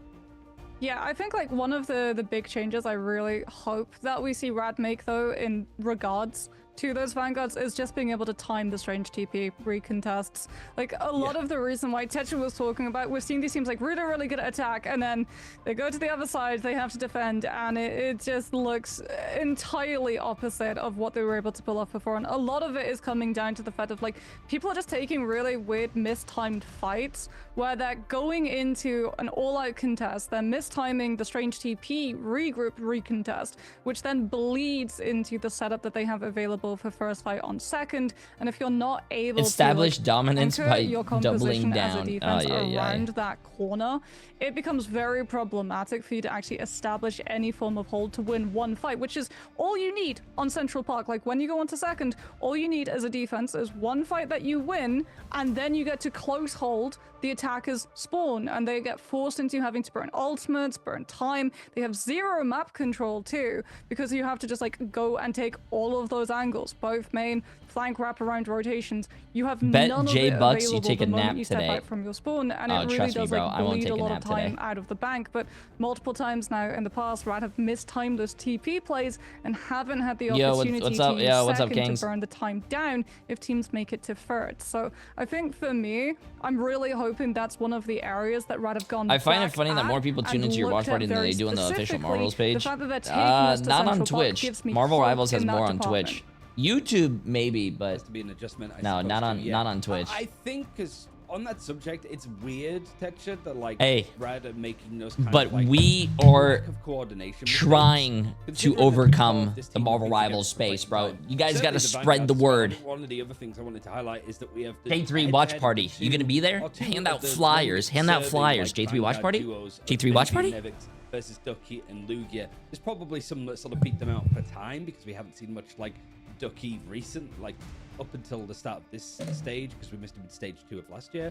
[SPEAKER 4] Yeah, I think like one of the big changes I really hope that we see Rad make though in regards to those Vanguards is just being able to time the strange TP recontests. Like a lot of the reason why Tetra was talking about, we're seeing these teams like really, really good at attack, and then they go to the other side, they have to defend, and it just looks entirely opposite of what they were able to pull off before. And a lot of it is coming down to the fact of like people are just taking really weird mistimed fights where they're going into an all-out contest, they're mistiming the strange TP regroup recontest, which then bleeds into the setup that they have available for first fight on second. And if you're not able
[SPEAKER 3] Establish
[SPEAKER 4] to
[SPEAKER 3] dominance
[SPEAKER 4] anchor
[SPEAKER 3] by
[SPEAKER 4] your
[SPEAKER 3] doubling
[SPEAKER 4] composition as a
[SPEAKER 3] down.
[SPEAKER 4] defense
[SPEAKER 3] Oh, yeah.
[SPEAKER 4] around that corner, it becomes very problematic for you to actually establish any form of hold to win one fight, which is all you need on Central Park. Like when you go onto second, all you need as a defense is one fight that you win, and then you get to close hold the attackers spawn, and they get forced into having to burn ultimates, burn time. They have zero map control too, because you have to just like go and take all of those angles, both main, flank, wraparound rotations. You have
[SPEAKER 3] Bet
[SPEAKER 4] none
[SPEAKER 3] Jay
[SPEAKER 4] of it
[SPEAKER 3] Bucks you
[SPEAKER 4] available
[SPEAKER 3] take
[SPEAKER 4] the
[SPEAKER 3] a nap
[SPEAKER 4] moment you step
[SPEAKER 3] today.
[SPEAKER 4] out from your spawn, and
[SPEAKER 3] Oh,
[SPEAKER 4] it really
[SPEAKER 3] trust me,
[SPEAKER 4] does
[SPEAKER 3] bro,
[SPEAKER 4] like
[SPEAKER 3] I won't
[SPEAKER 4] bleed
[SPEAKER 3] take
[SPEAKER 4] a
[SPEAKER 3] a
[SPEAKER 4] lot of
[SPEAKER 3] nap
[SPEAKER 4] time
[SPEAKER 3] today.
[SPEAKER 4] out of the bank. But multiple times now in the past, Rad have mistimed those TP plays and haven't had the
[SPEAKER 3] Yo,
[SPEAKER 4] opportunity
[SPEAKER 3] what's
[SPEAKER 4] to
[SPEAKER 3] up?
[SPEAKER 4] use
[SPEAKER 3] Yeah, what's up,
[SPEAKER 4] second
[SPEAKER 3] gangs?
[SPEAKER 4] to burn the time down if teams make it to third. So I think for me, I'm really hoping that's one of the areas that Rad have gone
[SPEAKER 3] I find it
[SPEAKER 4] back
[SPEAKER 3] funny that
[SPEAKER 4] at
[SPEAKER 3] more people tune
[SPEAKER 4] and
[SPEAKER 3] into your
[SPEAKER 4] looked
[SPEAKER 3] watch
[SPEAKER 4] at
[SPEAKER 3] party than
[SPEAKER 4] very
[SPEAKER 3] they do on the official
[SPEAKER 4] specifically.
[SPEAKER 3] Marvels page.
[SPEAKER 4] The fact that they're taking us to
[SPEAKER 3] Not on
[SPEAKER 4] Central Park
[SPEAKER 3] Twitch.
[SPEAKER 4] gives me
[SPEAKER 3] Marvel
[SPEAKER 4] hope
[SPEAKER 3] Rivals has
[SPEAKER 4] in that
[SPEAKER 3] more on
[SPEAKER 4] department.
[SPEAKER 3] Twitch. YouTube maybe, but
[SPEAKER 1] Has to be an adjustment. I
[SPEAKER 3] no,
[SPEAKER 1] suppose,
[SPEAKER 3] not
[SPEAKER 1] too,
[SPEAKER 3] on
[SPEAKER 1] yeah.
[SPEAKER 3] not on Twitch.
[SPEAKER 1] I think because on that subject, it's weird, Texture, that like
[SPEAKER 3] Hey,
[SPEAKER 1] Rad are making those kind
[SPEAKER 3] but
[SPEAKER 1] of, like,
[SPEAKER 3] we are
[SPEAKER 1] lack of coordination
[SPEAKER 3] trying to
[SPEAKER 1] Considering that
[SPEAKER 3] overcome
[SPEAKER 1] this
[SPEAKER 3] the
[SPEAKER 1] team
[SPEAKER 3] Marvel
[SPEAKER 1] would be
[SPEAKER 3] Rivals
[SPEAKER 1] together for
[SPEAKER 3] space,
[SPEAKER 1] quite
[SPEAKER 3] bro.
[SPEAKER 1] some time.
[SPEAKER 3] You guys
[SPEAKER 1] Certainly
[SPEAKER 3] got to
[SPEAKER 1] the
[SPEAKER 3] spread the
[SPEAKER 1] Vanguards, I
[SPEAKER 3] word.
[SPEAKER 1] think one of the other things I wanted to highlight is that we have the
[SPEAKER 3] J3 Watch
[SPEAKER 1] head-to-head
[SPEAKER 3] Party. You gonna be there?
[SPEAKER 1] or two
[SPEAKER 3] Hand
[SPEAKER 1] of
[SPEAKER 3] out
[SPEAKER 1] the
[SPEAKER 3] flyers. Hand out
[SPEAKER 1] serving,
[SPEAKER 3] flyers.
[SPEAKER 1] like,
[SPEAKER 3] J3 Watch
[SPEAKER 1] Vanguard
[SPEAKER 3] Party?
[SPEAKER 1] duos of
[SPEAKER 3] J3 Watch
[SPEAKER 1] Benji,
[SPEAKER 3] Party?
[SPEAKER 1] Nevix versus Ducky and Lugia. There's probably some that sort of beat them out for time because we haven't seen much like Ducky recent, like up until the start of this stage, because we missed him in stage 2 of last year.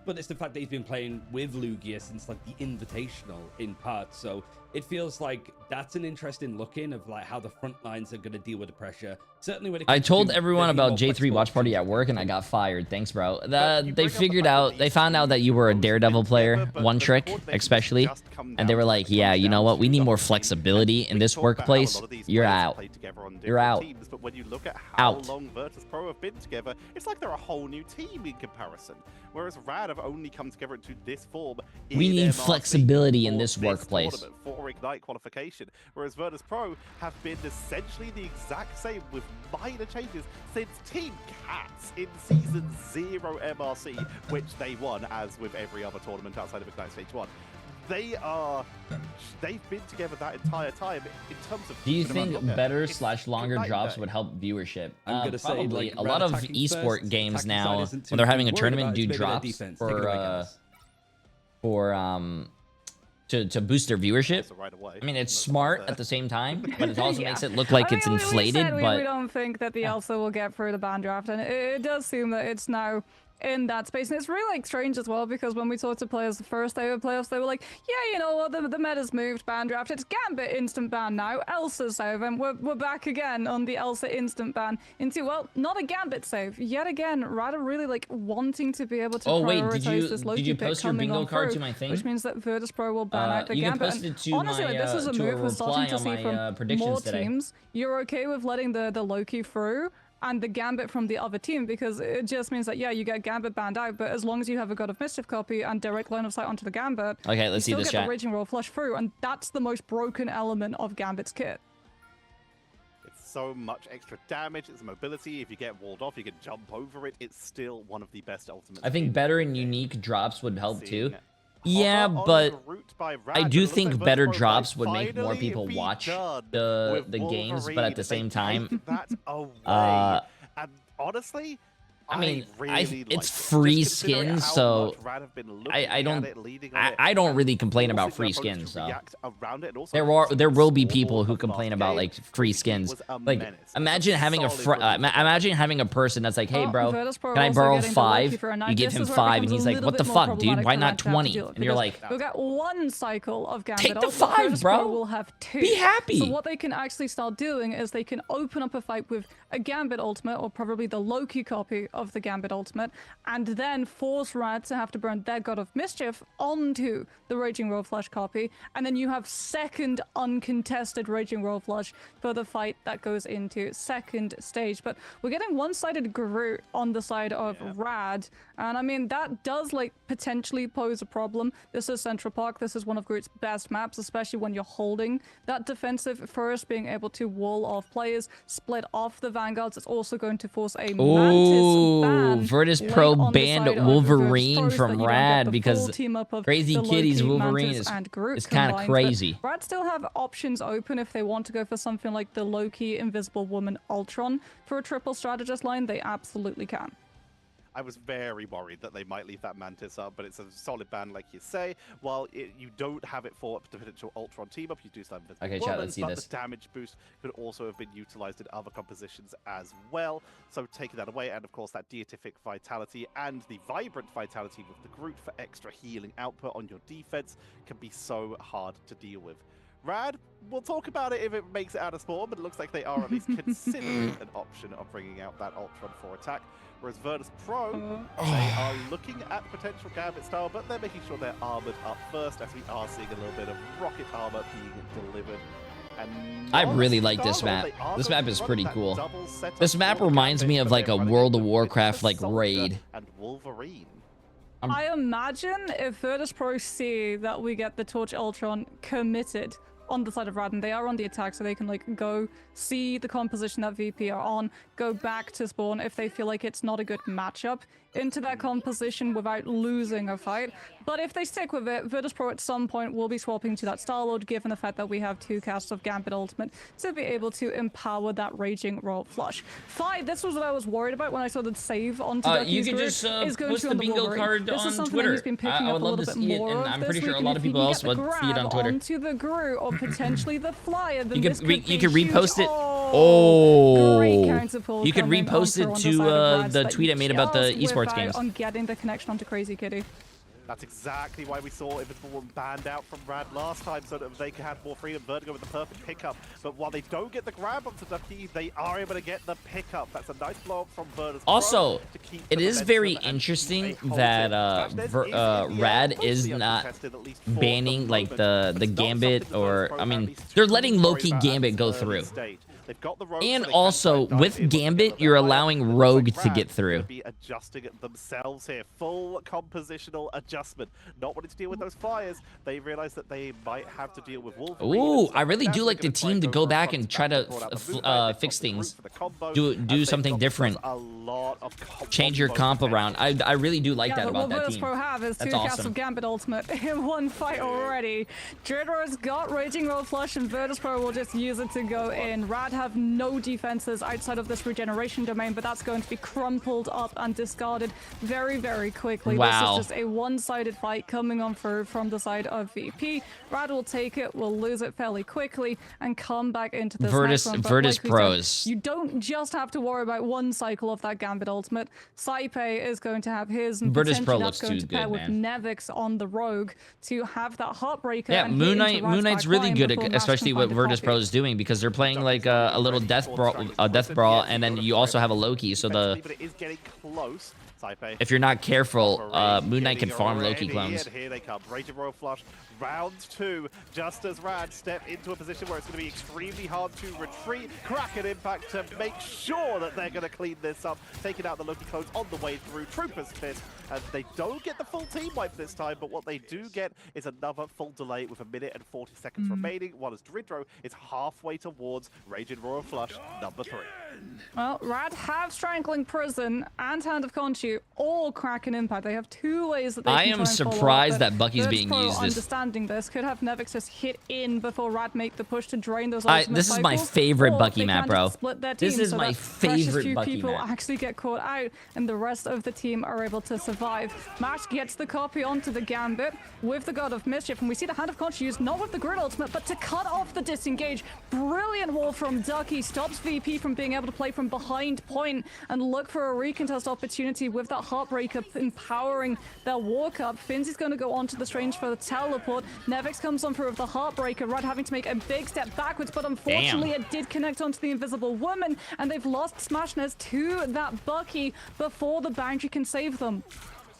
[SPEAKER 1] But it's the fact that he's been playing with Lugia since like the Invitational in part. So it feels like that's an interesting look in of like how the front lines are going to deal with the pressure. Certainly when it comes
[SPEAKER 3] I told
[SPEAKER 1] to
[SPEAKER 3] everyone
[SPEAKER 1] there being
[SPEAKER 3] about
[SPEAKER 1] more
[SPEAKER 3] Jay3
[SPEAKER 1] flexible
[SPEAKER 3] Watch Party
[SPEAKER 1] options
[SPEAKER 3] at
[SPEAKER 1] for
[SPEAKER 3] work, and I
[SPEAKER 1] teams.
[SPEAKER 3] got fired. Thanks, bro.
[SPEAKER 2] You bring up
[SPEAKER 3] They found out that you were a Daredevil player, one trick, especially, and they were like, yeah, you know what? We need more flexibility in this workplace. You're out. You're out.
[SPEAKER 2] But when you look at how
[SPEAKER 3] Out.
[SPEAKER 2] long Virtus Pro have been together, it's like they're a whole new team in comparison. Whereas Rad have only come together into this form.
[SPEAKER 3] We need flexibility in this workplace.
[SPEAKER 2] For Ignite qualification. Whereas Virtus Pro have been essentially the exact same with minor changes since Team Cats in Season 0 MRC, which they won, as with every other tournament outside of Ignite Stage 1. They've been together that entire time in terms of.
[SPEAKER 3] Do you think better/longer drops would help viewership? Probably. A lot of esport games now, when they're having a tournament, do drops to boost their viewership. I mean, it's smart at the same time, but it also makes it look like it's inflated.
[SPEAKER 4] We
[SPEAKER 3] But
[SPEAKER 4] don't think that the Elsa will get through the ban draft, and it does seem that it's now in that space. And it's really like strange as well, because when we talked to players the first day of playoffs, they were like, yeah, you know what, the meta's moved, ban draft, it's Gambit instant ban now, Elsa save, and we're back again on the Elsa instant ban into, well, not a Gambit save yet again. Rather really like wanting to be able to prioritize this Loki
[SPEAKER 3] did you
[SPEAKER 4] pick
[SPEAKER 3] post your
[SPEAKER 4] coming
[SPEAKER 3] bingo
[SPEAKER 4] on
[SPEAKER 3] card
[SPEAKER 4] through,
[SPEAKER 3] to my thing?
[SPEAKER 4] which means that Virtus Pro will ban out the
[SPEAKER 3] you can
[SPEAKER 4] Gambit.
[SPEAKER 3] post it to
[SPEAKER 4] honestly,
[SPEAKER 3] my,
[SPEAKER 4] this is a move we're starting to see from
[SPEAKER 3] predictions
[SPEAKER 4] more
[SPEAKER 3] today.
[SPEAKER 4] teams. You're okay with letting the Loki through and the Gambit from the other team, because it just means that, yeah, you get Gambit banned out, but as long as you have a God of Mischief copy and direct line of sight onto the Gambit,
[SPEAKER 3] Okay, let's see
[SPEAKER 4] you
[SPEAKER 3] this
[SPEAKER 4] still get
[SPEAKER 3] chat.
[SPEAKER 4] the Raging Roll flush through, and that's the most broken element of Gambit's kit.
[SPEAKER 2] It's so much extra damage, it's mobility. If you get walled off, you can jump over it. It's still one of the best ultimates.
[SPEAKER 3] I think better and unique drops would help too. Yeah, but I do think better drops would make more people watch the games, but at the same time,
[SPEAKER 2] and honestly,
[SPEAKER 3] I mean,
[SPEAKER 2] really
[SPEAKER 3] it's free skins, so I don't really complain about free skins. So there will be people who complain about like free skins. Like imagine having a person that's like, hey bro, can I borrow 5? You give him 5, and he's like, what the fuck, dude? Why not 20? And you're like,
[SPEAKER 4] we'll get one cycle of Gambit.
[SPEAKER 3] take the 5, bro.
[SPEAKER 4] We'll have 2.
[SPEAKER 3] Be happy.
[SPEAKER 4] So what they can actually start doing is they can open up a fight with a Gambit ultimate, or probably the Loki copy of the Gambit ultimate, and then force Rad to have to burn their God of Mischief onto the Raging Roll Flush copy, and then you have second uncontested Raging Roll Flush for the fight that goes into second stage. But we're getting one-sided Groot on the side of Rad, and I mean, that does like potentially pose a problem. This is Central Park. This is one of Groot's best maps, especially when you're holding that defensive first, being able to wall off players, split off the Vanguards. It's also going to force a Mantis ban.
[SPEAKER 3] Virtus Pro banned Wolverine from Rad because Crazy Kitty's Wolverine is kind of crazy.
[SPEAKER 4] Rad still have options open if they want to go for something like the Loki, Invisible Woman, Ultron for a triple strategist line. They absolutely can.
[SPEAKER 2] I was very worried that they might leave that Mantis up, but it's a solid ban, like you say. While you don't have it for the potential Ultron team-up, you do still have
[SPEAKER 3] Okay, chat, let's see this.
[SPEAKER 2] The damage boost could also have been utilized in other compositions as well. So taking that away, and of course that Deitific Vitality and the Vibrant Vitality with the Groot for extra healing output on your defense can be so hard to deal with. Rad, we'll talk about it if it makes it out of Spawn, but it looks like they are at least considering an option of bringing out that Ultron for attack. Whereas Virtus Pro, they are looking at potential Gambit style, but they're making sure they're armored up first, as we are seeing a little bit of rocket armor being delivered. And
[SPEAKER 3] I really like this map. This map is pretty cool. This map reminds me of like a World of Warcraft like raid.
[SPEAKER 2] And Wolverine.
[SPEAKER 4] I imagine if Virtus Pro see that we get the Torch Ultron committed on the side of Rad, and they are on the attack, so they can like go see the composition that VP are on, go back to spawn if they feel like it's not a good matchup into that composition without losing a fight. But if they stick with it, Virtus Pro at some point will be swapping to that Star-Lord, given the fact that we have 2 casts of Gambit Ultimate to be able to empower that Raging Roll Flush. This was what I was worried about when I saw the save onto
[SPEAKER 3] you can just post the bingo card on Twitter. I would love to see it, and I'm pretty sure a lot of people else would see it on Twitter.
[SPEAKER 4] Onto the Groot, or potentially the Flyer, then
[SPEAKER 3] you could repost it.
[SPEAKER 4] Great counter pull.
[SPEAKER 3] You could repost it to the tweet I made about the esports games.
[SPEAKER 4] On getting the connection onto Crazy Kitty.
[SPEAKER 2] That's exactly why we saw Invincible Woman banned out from Rad last time, so that they could have more freedom. Vertigo with the perfect pickup. But while they don't get the grab onto Ducky, they are able to get the pickup. That's a nice blow from Virtus.
[SPEAKER 3] Also, it is very interesting that Rad is not banning like the Gambit, or I mean, they're letting Loki Gambit go through. And also, with Gambit, you're allowing Rogue to get through.
[SPEAKER 2] Be adjusting themselves here. Full compositional adjustment. Not wanting to deal with those fires. They realize that they might have to deal with Wolverine.
[SPEAKER 3] Ooh, I really do like the team to go back and try to fix things. Do something different. Change your comp around. I really do like that about that team.
[SPEAKER 4] What Virtus Pro have is two casts of Gambit ultimate in one fight already. Jay3's got Raging Roll Flush, and Virtus Pro will just use it to go in. Rad have no defenses outside of this regeneration domain, but that's going to be crumpled up and discarded very, very quickly.
[SPEAKER 3] Wow.
[SPEAKER 4] This is just a one-sided fight coming on through from the side of VP. Rad will take it, will lose it fairly quickly, and come back into this next one.
[SPEAKER 3] Virtus Pros.
[SPEAKER 4] You don't just have to worry about one cycle of that Gambit ultimate. Saipe is going to have his, and
[SPEAKER 3] Virtus Pro
[SPEAKER 4] that's
[SPEAKER 3] looks
[SPEAKER 4] going
[SPEAKER 3] too
[SPEAKER 4] to pair
[SPEAKER 3] good,
[SPEAKER 4] with
[SPEAKER 3] man.
[SPEAKER 4] Nevix on the Rogue to have that Heartbreaker.
[SPEAKER 3] Yeah,
[SPEAKER 4] and
[SPEAKER 3] Moon
[SPEAKER 4] hit into Rad's
[SPEAKER 3] Knight's
[SPEAKER 4] back
[SPEAKER 3] really
[SPEAKER 4] line
[SPEAKER 3] good,
[SPEAKER 4] before Mash
[SPEAKER 3] especially
[SPEAKER 4] can
[SPEAKER 3] what
[SPEAKER 4] find a
[SPEAKER 3] Virtus
[SPEAKER 4] copy.
[SPEAKER 3] Pro is doing, because they're playing like a little death brawl, and then you also have a Loki. So if you're not careful, Moon Knight can farm Loki clones.
[SPEAKER 2] Here they come. Raging Royal Flush. Round 2, just as Rad step into a position where it's going to be extremely hard to retreat. Kraken Impact to make sure that they're going to clean this up, taking out the Loki clones on the way through. Trooper's Fist, and they don't get the full team wipe this time, but what they do get is another full delay with 1 minute and 40 seconds remaining, while as Dridro is halfway towards Raging Royal Flush number 3.
[SPEAKER 4] Well, Rad have Strangling Prison and Hand of Conchu, or Kraken Impact. They have two ways that they can try and follow
[SPEAKER 3] surprised
[SPEAKER 4] up,
[SPEAKER 3] that Bucky's
[SPEAKER 4] Virtus
[SPEAKER 3] being
[SPEAKER 4] Pro,
[SPEAKER 3] used this.
[SPEAKER 4] understanding this, could have Nevix just hit in before Rad make the push to drain those ultimate
[SPEAKER 3] This is my
[SPEAKER 4] cycles,
[SPEAKER 3] favorite
[SPEAKER 4] or
[SPEAKER 3] Bucky
[SPEAKER 4] they
[SPEAKER 3] map,
[SPEAKER 4] can
[SPEAKER 3] bro.
[SPEAKER 4] just split their
[SPEAKER 3] This
[SPEAKER 4] team
[SPEAKER 3] is
[SPEAKER 4] so
[SPEAKER 3] my
[SPEAKER 4] that precious
[SPEAKER 3] favorite
[SPEAKER 4] few
[SPEAKER 3] Bucky
[SPEAKER 4] people
[SPEAKER 3] map.
[SPEAKER 4] actually get caught out, and the rest of the team are able to survive. Mash gets the copy onto the Gambit with the God of Mischief, and we see the Hand of Conchu used not with the Grid ultimate, but to cut off the disengage. Brilliant wall from Ducky, stops VP from being able to play from behind point and look for a recontest opportunity with that Heartbreaker empowering their walk up. Finzy's going to go onto the Strange for the teleport. Nevix comes on through with the Heartbreaker. Rad having to make a big step backwards, but unfortunately it did connect onto the Invisible Woman, and they've lost Smashness to that Bucky before the boundary can save them.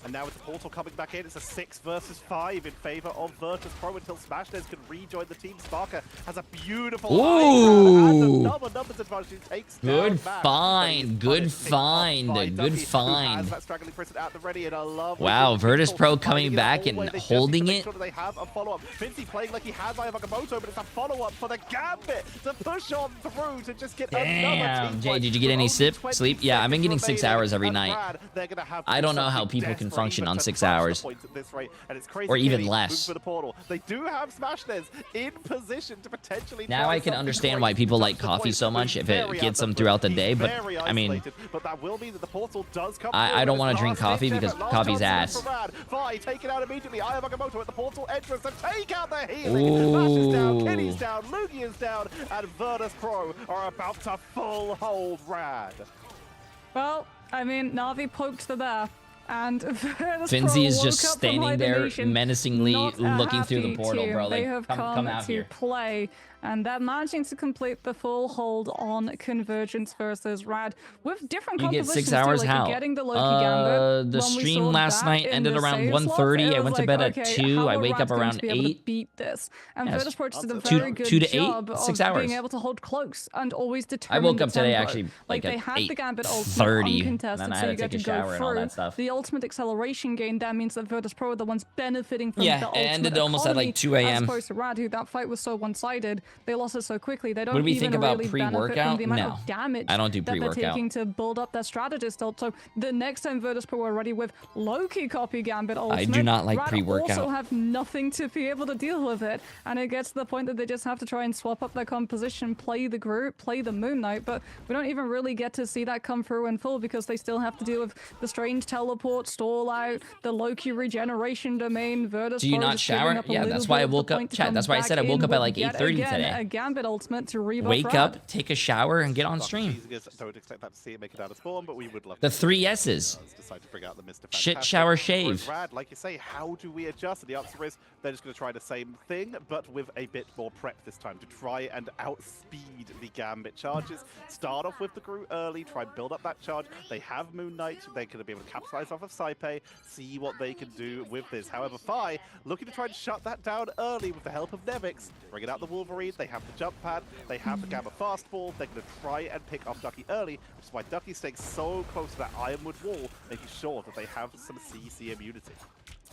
[SPEAKER 2] And now with the portal coming back in, it's a 6 versus 5 in favor of Virtus Pro until Smashness can rejoin the team. Sparker has a beautiful
[SPEAKER 3] Ooh.
[SPEAKER 2] numbers advantage. Takes
[SPEAKER 3] Good
[SPEAKER 2] down
[SPEAKER 3] find, good find, good find.
[SPEAKER 2] That straggling prison at the ready, and I love
[SPEAKER 3] Wow, Virtus Pro coming back and holding it.
[SPEAKER 2] Sure they have a follow-up. Finzy playing like he has Ayavagamoto, but it's a follow-up for the Gambit to push on through to just get another team.
[SPEAKER 3] Jay, did you get any sleep? Yeah, I've been getting 6 hours every night. I don't know how people can function on 6 hours, or even less.
[SPEAKER 2] They do have Smashness in position to potentially.
[SPEAKER 3] Now I can understand why people like coffee so much if it gets them throughout the day, but I mean, I don't want to drink coffee because coffee's ass.
[SPEAKER 2] Take it out immediately. Ayavagamoto at the portal entrance to take out the healing. Flash is down, Kenny's down, Lugi is down, and Virtus Pro are about to full hold Rad.
[SPEAKER 4] Well, I mean, Na'Vi poked the bear. And
[SPEAKER 3] Finzy is just standing there menacingly looking through the portal, bro. Like,
[SPEAKER 4] they have
[SPEAKER 3] come out
[SPEAKER 4] to
[SPEAKER 3] here.
[SPEAKER 4] play, and they're managing to complete the full hold on Convergence versus Rad with different
[SPEAKER 3] You get
[SPEAKER 4] compositions.
[SPEAKER 3] 6 hours?
[SPEAKER 4] Like
[SPEAKER 3] How?
[SPEAKER 4] Getting the Loki Gambit.
[SPEAKER 3] The stream last night ended around 1:30. I went to bed at 2. I wake up around 8.
[SPEAKER 4] Beat this, and Virtus Pro did a
[SPEAKER 3] 2
[SPEAKER 4] very good
[SPEAKER 3] to 8,
[SPEAKER 4] job
[SPEAKER 3] 6
[SPEAKER 4] of
[SPEAKER 3] hours.
[SPEAKER 4] being able to hold close and always
[SPEAKER 3] I
[SPEAKER 4] determine
[SPEAKER 3] woke
[SPEAKER 4] the
[SPEAKER 3] up today
[SPEAKER 4] tempo.
[SPEAKER 3] actually like
[SPEAKER 4] they
[SPEAKER 3] at
[SPEAKER 4] had the Gambit ultimate
[SPEAKER 3] 8:30,
[SPEAKER 4] uncontested,
[SPEAKER 3] and then I
[SPEAKER 4] so
[SPEAKER 3] had
[SPEAKER 4] you
[SPEAKER 3] to
[SPEAKER 4] get
[SPEAKER 3] take a
[SPEAKER 4] to go
[SPEAKER 3] shower and all
[SPEAKER 4] through.
[SPEAKER 3] that stuff.
[SPEAKER 4] The ultimate acceleration gain there means that Virtus Pro are the ones benefiting from the
[SPEAKER 3] Yeah,
[SPEAKER 4] ultimate
[SPEAKER 3] it ended almost at like 2
[SPEAKER 4] As
[SPEAKER 3] a.m.
[SPEAKER 4] opposed to Rad, who that fight was so one-sided, they lost it so quickly. They don't
[SPEAKER 3] What do we
[SPEAKER 4] even
[SPEAKER 3] think about
[SPEAKER 4] really benefit from
[SPEAKER 3] pre-workout?
[SPEAKER 4] the amount
[SPEAKER 3] No.
[SPEAKER 4] of damage
[SPEAKER 3] I don't do
[SPEAKER 4] that they're
[SPEAKER 3] pre-workout.
[SPEAKER 4] taking to build up their strategist ult. So the next time Virtus Pro are ready with Loki copy Gambit ultimate,
[SPEAKER 3] I do not like
[SPEAKER 4] Rad
[SPEAKER 3] pre-workout.
[SPEAKER 4] also have nothing to be able to deal with it, and it gets to the point that they just have to try and swap up their composition, play the group, play the Moon Knight, but we don't even really get to see that come through in full because they still have to deal with the Strange teleport, stall out, the Loki regeneration domain. Virtus
[SPEAKER 3] Do you
[SPEAKER 4] Pro
[SPEAKER 3] not
[SPEAKER 4] just giving
[SPEAKER 3] shower?
[SPEAKER 4] up a
[SPEAKER 3] Yeah,
[SPEAKER 4] little
[SPEAKER 3] that's why I
[SPEAKER 4] bit of the
[SPEAKER 3] woke up.
[SPEAKER 4] point to
[SPEAKER 3] Chat,
[SPEAKER 4] come
[SPEAKER 3] that's why I said I
[SPEAKER 4] back
[SPEAKER 3] woke
[SPEAKER 4] in
[SPEAKER 3] up at
[SPEAKER 4] with
[SPEAKER 3] like
[SPEAKER 4] yet
[SPEAKER 3] 8:30
[SPEAKER 4] again
[SPEAKER 3] today.
[SPEAKER 4] A Gambit ultimate to rebuff
[SPEAKER 3] Wake
[SPEAKER 4] Rad.
[SPEAKER 3] up, take a shower, and get on stream.
[SPEAKER 2] Don't expect that to see it make it out of spawn, but we would love
[SPEAKER 3] The 3 S's.
[SPEAKER 2] to decide to bring out the Mr.
[SPEAKER 3] Shit
[SPEAKER 2] Fantastic.
[SPEAKER 3] shower
[SPEAKER 2] Whereas
[SPEAKER 3] shave.
[SPEAKER 2] Rad, like you say, how do we adjust? And the answer is they're just going to try the same thing, but with a bit more prep this time to try and outspeed the Gambit charges. Start off with the Groot early, try and build up that charge. They have Moon Knight, they're going to be able to capitalize off of Saipe, see what they can do with this. However, Fi looking to try and shut that down early with the help of Nevix, bringing out the Wolverine, they have the jump pad, they have the Gamma fastball, they're going to try and pick off Ducky early, which is why Ducky's staying so close to that Ironwood wall, making sure that they have some CC immunity.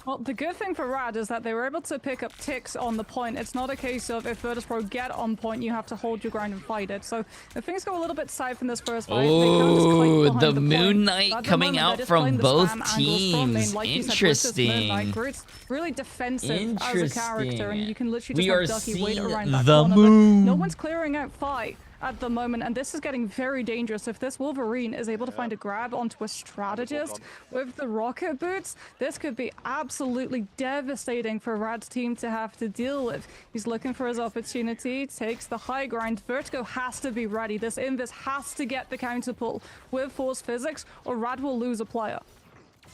[SPEAKER 4] Well, the good thing for Rad is that they were able to pick up ticks on the point. It's not a case of if Virtus.pro get on point, you have to hold your ground and fight it. So if things go a little bit south in this first fight,
[SPEAKER 3] oh, the Moon
[SPEAKER 4] point.
[SPEAKER 3] Knight coming out from both teams.
[SPEAKER 4] Like
[SPEAKER 3] Interesting.
[SPEAKER 4] Groot's really defensive as a character, and you can literally just
[SPEAKER 3] We are
[SPEAKER 4] have Ducky wait
[SPEAKER 3] seeing
[SPEAKER 4] around that
[SPEAKER 3] the
[SPEAKER 4] corner.
[SPEAKER 3] moon.
[SPEAKER 4] No one's clearing out Fi at the moment, and this is getting very dangerous. If this Wolverine is able to find a grab onto a strategist with the rocket boots, this could be absolutely devastating for Rad's team to have to deal with. He's looking for his opportunity, takes the high ground. Vertigo has to be ready. This Invis has to get the counter pull with force physics, or Rad will lose a player.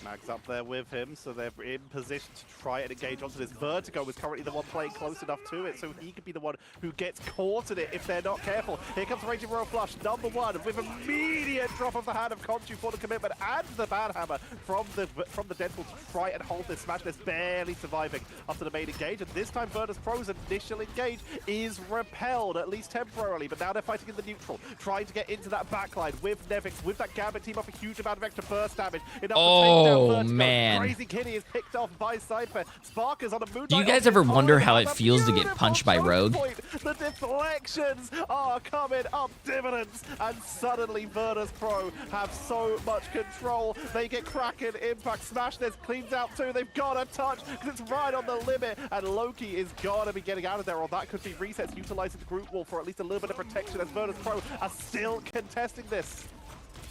[SPEAKER 2] Mag's up there with him, so they're in position to try and engage onto this. Vertigo is currently the one playing close enough to it, so he could be the one who gets caught in it if they're not careful. Here comes the Raging Royal Flush, number one, with immediate drop of the hand of Conchu for the commitment, and the Banhammer from the Deadpool to try and hold this Smashless, barely surviving after the main engage. And this time Virtus.pro's initial engage is repelled, at least temporarily, but now they're fighting in the neutral, trying to get into that backline with Nevix, with that Gambit team off a huge amount of extra burst damage. Enough to take
[SPEAKER 3] Oh, man.
[SPEAKER 2] Crazy Kitty is picked off by Cypher. Sparkers on a Moon.
[SPEAKER 3] Do you guys ever wonder how it feels to get punched by Rogue?
[SPEAKER 2] The deflections are coming up dividends, and suddenly Virtus.pro have so much control. They get Kraken, Impact, Smash. This cleans out too. They've got a touch because it's right on the limit, and Loki is gonna be getting out of there, or that could be resets, utilizing the group wall for at least a little bit of protection, as Virtus.pro are still contesting this.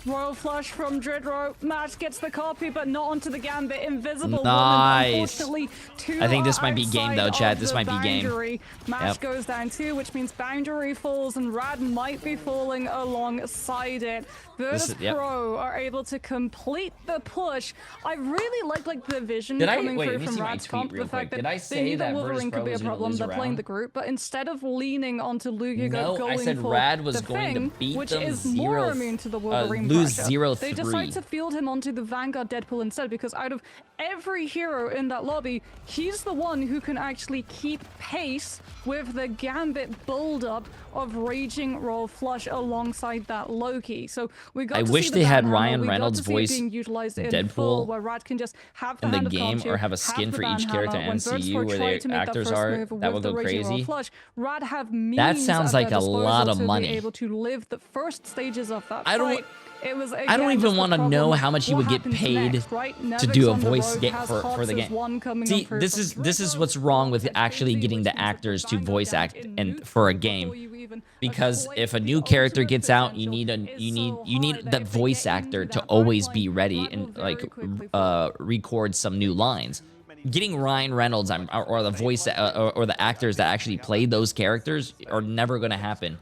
[SPEAKER 4] Royal Flush from Dridro. Match gets the copy, but not onto the Gambit. Invisible
[SPEAKER 3] Nice.
[SPEAKER 4] Woman, unfortunately,
[SPEAKER 3] I think this might be game, though, chat. This might be game.
[SPEAKER 4] Match goes down too, which means Boundary falls, and Rad might be falling alongside it. Virtus.pro are able to complete the push. I really like the vision coming through from Rad's comp. The fact that they knew that Wolverine could be a problem. They're playing the group, but instead of leaning onto Lugia, going
[SPEAKER 3] I said
[SPEAKER 4] for
[SPEAKER 3] Rad was
[SPEAKER 4] the
[SPEAKER 3] going
[SPEAKER 4] thing,
[SPEAKER 3] to beat
[SPEAKER 4] which
[SPEAKER 3] them
[SPEAKER 4] is more immune to the Wolverine
[SPEAKER 3] lose
[SPEAKER 4] pressure.
[SPEAKER 3] 0-3.
[SPEAKER 4] They decide to field him onto the Vanguard Deadpool instead, because out of every hero in that lobby, he's the one who can actually keep pace with the Gambit build-up of Raging Royal Flush alongside that Loki. So we got
[SPEAKER 3] I
[SPEAKER 4] to
[SPEAKER 3] wish
[SPEAKER 4] see
[SPEAKER 3] they
[SPEAKER 4] the
[SPEAKER 3] had
[SPEAKER 4] Banhammer.
[SPEAKER 3] Ryan
[SPEAKER 4] We got
[SPEAKER 3] Reynolds
[SPEAKER 4] to see it
[SPEAKER 3] voice
[SPEAKER 4] being utilized in
[SPEAKER 3] Deadpool
[SPEAKER 4] full, where Rad can just have the
[SPEAKER 3] in the
[SPEAKER 4] hand of
[SPEAKER 3] game,
[SPEAKER 4] Conchu,
[SPEAKER 3] or have a skin for each
[SPEAKER 4] Banhammer.
[SPEAKER 3] character
[SPEAKER 4] When
[SPEAKER 3] and
[SPEAKER 4] Virtus.pro
[SPEAKER 3] CU where
[SPEAKER 4] tried
[SPEAKER 3] the
[SPEAKER 4] to make
[SPEAKER 3] actors
[SPEAKER 4] first
[SPEAKER 3] are.
[SPEAKER 4] move
[SPEAKER 3] That
[SPEAKER 4] with
[SPEAKER 3] would
[SPEAKER 4] the
[SPEAKER 3] go
[SPEAKER 4] Raging Royal
[SPEAKER 3] crazy.
[SPEAKER 4] Flush, Rad have means
[SPEAKER 3] That sounds
[SPEAKER 4] at
[SPEAKER 3] like
[SPEAKER 4] their
[SPEAKER 3] a lot
[SPEAKER 4] disposal
[SPEAKER 3] of
[SPEAKER 4] to
[SPEAKER 3] money.
[SPEAKER 4] be able to live the first stages of that
[SPEAKER 3] I don't-
[SPEAKER 4] fight. It was,
[SPEAKER 3] I don't
[SPEAKER 4] again,
[SPEAKER 3] even
[SPEAKER 4] just the
[SPEAKER 3] want to know
[SPEAKER 4] problem.
[SPEAKER 3] how much you
[SPEAKER 4] What
[SPEAKER 3] would get
[SPEAKER 4] happens
[SPEAKER 3] paid
[SPEAKER 4] next, right?
[SPEAKER 3] to
[SPEAKER 4] Nevix
[SPEAKER 3] do a
[SPEAKER 4] on the
[SPEAKER 3] voice
[SPEAKER 4] road
[SPEAKER 3] get
[SPEAKER 4] has
[SPEAKER 3] for
[SPEAKER 4] Hots
[SPEAKER 3] the
[SPEAKER 4] as
[SPEAKER 3] game.
[SPEAKER 4] one coming
[SPEAKER 3] See,
[SPEAKER 4] up through
[SPEAKER 3] this
[SPEAKER 4] from
[SPEAKER 3] is
[SPEAKER 4] Dridro.
[SPEAKER 3] what's wrong with
[SPEAKER 4] It's
[SPEAKER 3] actually
[SPEAKER 4] crazy,
[SPEAKER 3] getting
[SPEAKER 4] which
[SPEAKER 3] the
[SPEAKER 4] means that
[SPEAKER 3] actors to
[SPEAKER 4] Vanguard
[SPEAKER 3] voice
[SPEAKER 4] damage
[SPEAKER 3] act
[SPEAKER 4] in
[SPEAKER 3] and
[SPEAKER 4] neutral
[SPEAKER 3] for a
[SPEAKER 4] before
[SPEAKER 3] game.
[SPEAKER 4] you even
[SPEAKER 3] Because if a
[SPEAKER 4] equate
[SPEAKER 3] new
[SPEAKER 4] the
[SPEAKER 3] character
[SPEAKER 4] ultimate
[SPEAKER 3] gets out, you
[SPEAKER 4] potential
[SPEAKER 3] need
[SPEAKER 4] is so
[SPEAKER 3] you need
[SPEAKER 4] high
[SPEAKER 3] that
[SPEAKER 4] if they
[SPEAKER 3] voice
[SPEAKER 4] get
[SPEAKER 3] actor
[SPEAKER 4] into
[SPEAKER 3] to
[SPEAKER 4] that
[SPEAKER 3] always
[SPEAKER 4] pipeline,
[SPEAKER 3] be ready
[SPEAKER 4] Rad will
[SPEAKER 3] and
[SPEAKER 4] very quickly fall.
[SPEAKER 3] record some new lines. Getting Ryan Reynolds or the voice or the actors that actually play those characters are never going to happen.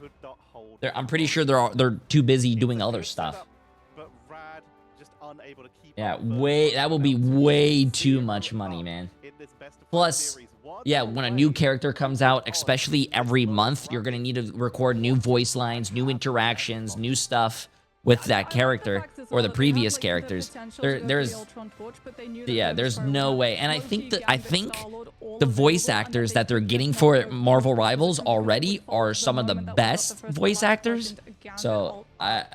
[SPEAKER 3] I'm pretty sure they're too busy doing other stuff.
[SPEAKER 2] But Rad just unable to keep
[SPEAKER 3] Yeah,
[SPEAKER 2] up.
[SPEAKER 3] that will be way too much money, man. Plus, yeah, when a new character comes out, especially every month, you're going to need to record new voice lines, new interactions, new stuff with that character or the previous characters. There's no way. And I think the voice actors that they're getting for Marvel Rivals already are some of the best voice actors. So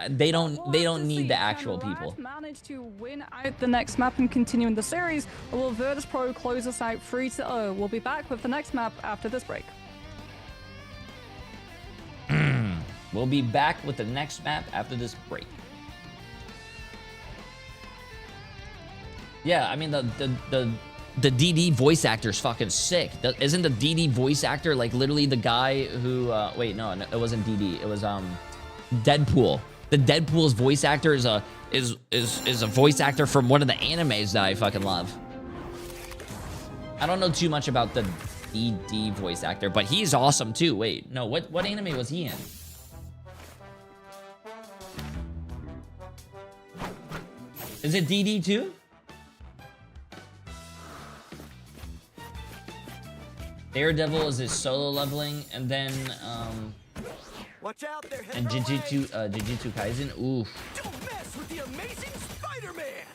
[SPEAKER 3] they don't need the actual people.
[SPEAKER 4] Manage to win out the next map and continue in the series, or will Virtus.pro close us out 3-0? We'll be back with the next map after this break.
[SPEAKER 3] We'll be back with the next map after this break. Yeah, I mean the DD voice actor is fucking sick. Isn't the DD voice actor like literally the guy who? Wait, no, it wasn't DD. It was Deadpool. The Deadpool's voice actor is a voice actor from one of the animes that I fucking love. I don't know too much about the DD voice actor, but he's awesome too. Wait, no, what anime was he in? Is it DD too? Daredevil is his solo leveling, and then
[SPEAKER 5] Watch out, they're
[SPEAKER 3] and
[SPEAKER 5] heading our way.
[SPEAKER 3] Jujutsu Kaisen. Oof.
[SPEAKER 5] Don't mess with the amazing Spider-Man.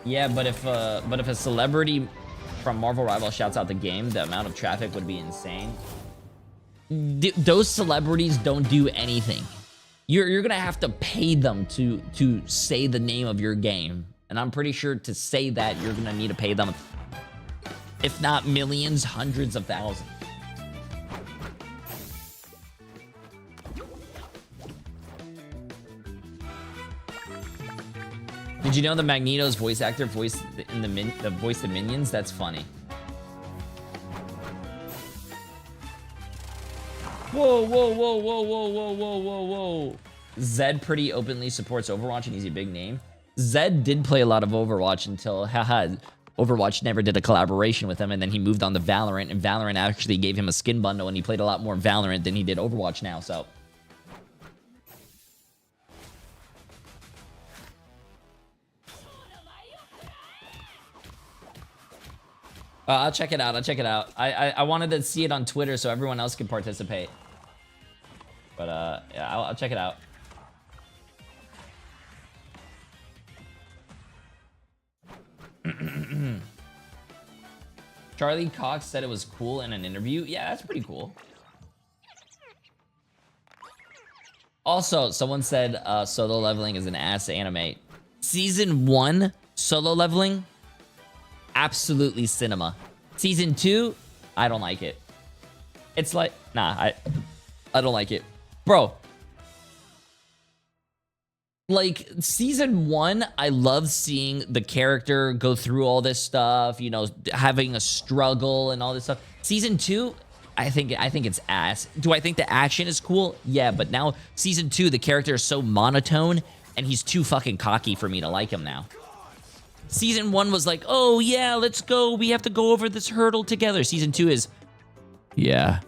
[SPEAKER 3] Yeah, but if a celebrity from Marvel Rivals shouts out the game, the amount of traffic would be insane. Those celebrities don't do anything. You're gonna have to pay them to say the name of your game, and I'm pretty sure to say that you're gonna need to pay them, if not millions, hundreds of thousands. Did you know the Magneto's voice actor voiced in the voice of Minions? That's funny. Whoa, whoa, whoa, whoa, whoa, whoa, whoa, whoa, whoa. Zed pretty openly supports Overwatch and he's a big name. Zed did play a lot of Overwatch until, Overwatch never did a collaboration with him, and then he moved on to Valorant, and Valorant actually gave him a skin bundle, and he played a lot more Valorant than he did Overwatch now, so. I'll check it out. I'll check it out. I wanted to see it on Twitter so everyone else could participate. But yeah, I'll check it out. Charlie Cox said it was cool in an interview. Yeah, that's pretty cool. Also, someone said Solo Leveling is an ass anime. Season 1 Solo Leveling, absolutely cinema. Season 2, I don't like it. It's like, nah, I don't like it. Bro, like, season 1, I love seeing the character go through all this stuff, you know, having a struggle and all this stuff. Season 2, I think it's ass. Do I think the action is cool? Yeah, but now season 2, the character is so monotone and he's too fucking cocky for me to like him now. Season 1 was like, oh yeah, let's go. We have to go over this hurdle together. Season 2 is, yeah.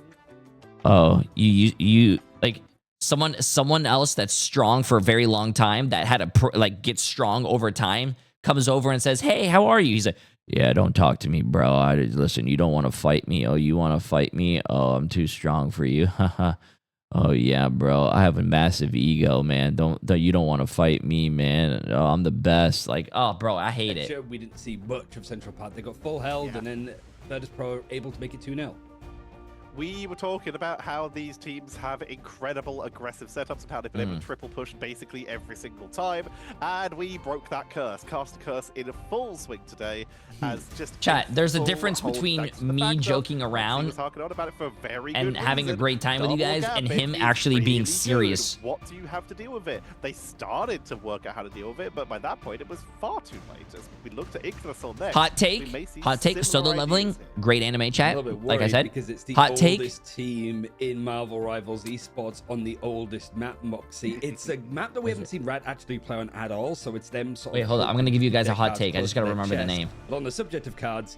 [SPEAKER 3] Oh, you like someone else that's strong for a very long time that had to get strong over time comes over and says, hey, how are you? He's like, yeah, don't talk to me, bro. Listen, you don't want to fight me. Oh, you want to fight me? Oh, I'm too strong for you. Oh yeah, bro. I have a massive ego, man. You don't want to fight me, man. Oh, I'm the best. Like, oh, bro, I hate it.
[SPEAKER 1] Sure, we didn't see much of Central Park. They got full held, and then Virtus Pro able to make it 2-0.
[SPEAKER 2] We were talking about how these teams have incredible aggressive setups and how they've been able to triple push basically every single time, and we broke that curse. Cast a curse in a full swing today as just
[SPEAKER 3] chat. There's a difference between me joking around and having a great time with you guys and him actually being serious.
[SPEAKER 2] What do you have to deal with it? They started to work out how to deal with it, but by that point it was far too late. As we looked at Yggdrasil next.
[SPEAKER 3] Hot take. Solo leveling. Great anime chat. Like I said,
[SPEAKER 1] because it's the
[SPEAKER 3] hot take.
[SPEAKER 1] Oldest team in Marvel Rivals esports on the oldest map, Moxie. It's a map that we haven't seen Rad actually play on at all, so it's them sort of...
[SPEAKER 3] Wait, hold on. I'm going to give you guys a hot take. I just got to remember the name.
[SPEAKER 1] But on the subject of cards,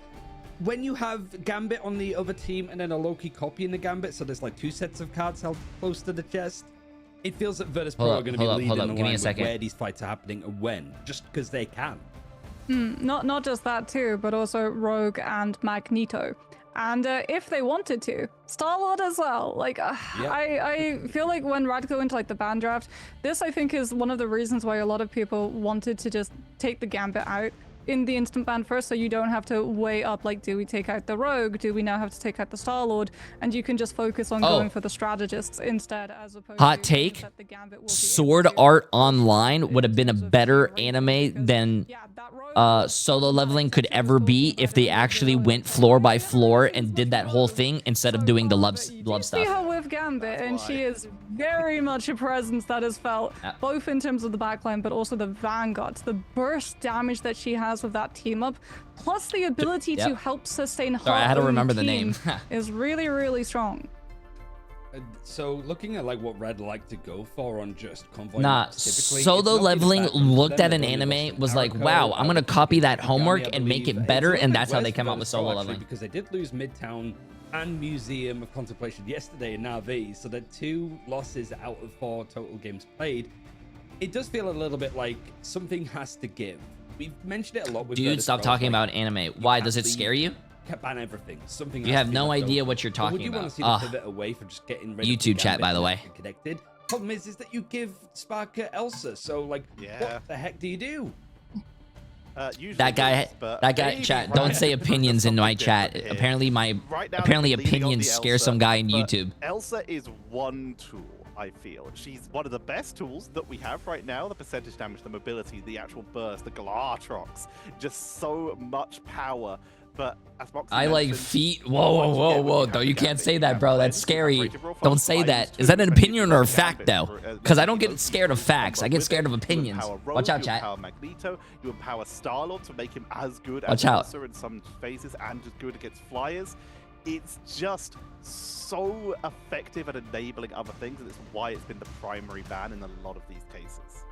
[SPEAKER 1] when you have Gambit on the other team and then a Loki copying the Gambit, so there's like 2 sets of cards held close to the chest, it feels that Virtus Pro are going to be leading the line with where these fights are happening and when, just because they can.
[SPEAKER 4] Not just that too, but also Rogue and Magneto. And if they wanted to, Star-Lord as well. Like, I feel like when Rad go into like the ban draft, this I think is one of the reasons why a lot of people wanted to just take the Gambit out in the instant ban first, so you don't have to weigh up, like, do we take out the Rogue? Do we now have to take out the Star-Lord? And you can just focus on going for the strategists instead, as opposed
[SPEAKER 3] hot
[SPEAKER 4] to
[SPEAKER 3] take.
[SPEAKER 4] that the Gambit will be
[SPEAKER 3] Sword Art Online would have been a better anime than Solo Leveling could ever be if they actually went floor by floor and did that whole thing instead of doing the love stuff.
[SPEAKER 4] See her with Gambit, and she is very much a presence that is felt, both in terms of the backline, but also the Vanguards. The burst damage that she has with that team up, plus the ability to help sustain her
[SPEAKER 3] I had to
[SPEAKER 4] own
[SPEAKER 3] remember the
[SPEAKER 4] team
[SPEAKER 3] name.
[SPEAKER 4] is really, really strong.
[SPEAKER 1] So looking at like what Red like to go for on just Convoy,
[SPEAKER 3] Solo Leveling looked at an anime, was like, wow, I'm gonna copy that homework and make it better, and that's how they came up with Solo Leveling.
[SPEAKER 1] Because they did lose Midtown and Museum of Contemplation yesterday in Na'vi, so they're 2 losses out of 4 total games played. It does feel a little bit like something has to give. we've mentioned it a lot with
[SPEAKER 3] Dude, stop talking about anime. Why? Does it scare you?
[SPEAKER 1] Ban everything. Something
[SPEAKER 3] you have no idea what you're talking
[SPEAKER 1] about. Would you want to see the pivot away from just getting rid
[SPEAKER 3] YouTube
[SPEAKER 1] of
[SPEAKER 3] chat, by the way.
[SPEAKER 1] Connected. Problem is that you give Sparker Elsa. So like, what the heck do you do?
[SPEAKER 3] That guy, chat. Don't say opinions in my chat. Apparently, opinions scare some guy in YouTube.
[SPEAKER 2] Elsa is one tool. I feel she's one of the best tools that we have right now. The percentage damage, the mobility, the actual burst, the Glatrox, just so much power. But as
[SPEAKER 3] I like feet. Whoa. Though you can't say that, bro. That's scary. Don't say that. Is that an opinion or a fact, though? Because I don't get scared of facts. I get scared of opinions. Watch out, chat.
[SPEAKER 2] You empower Magneto. You empower Star-Lord to make him as good
[SPEAKER 3] as
[SPEAKER 2] Elsa in some phases and as good against flyers. It's just so effective at enabling other things, and it's why it's been the primary ban in a lot of these cases.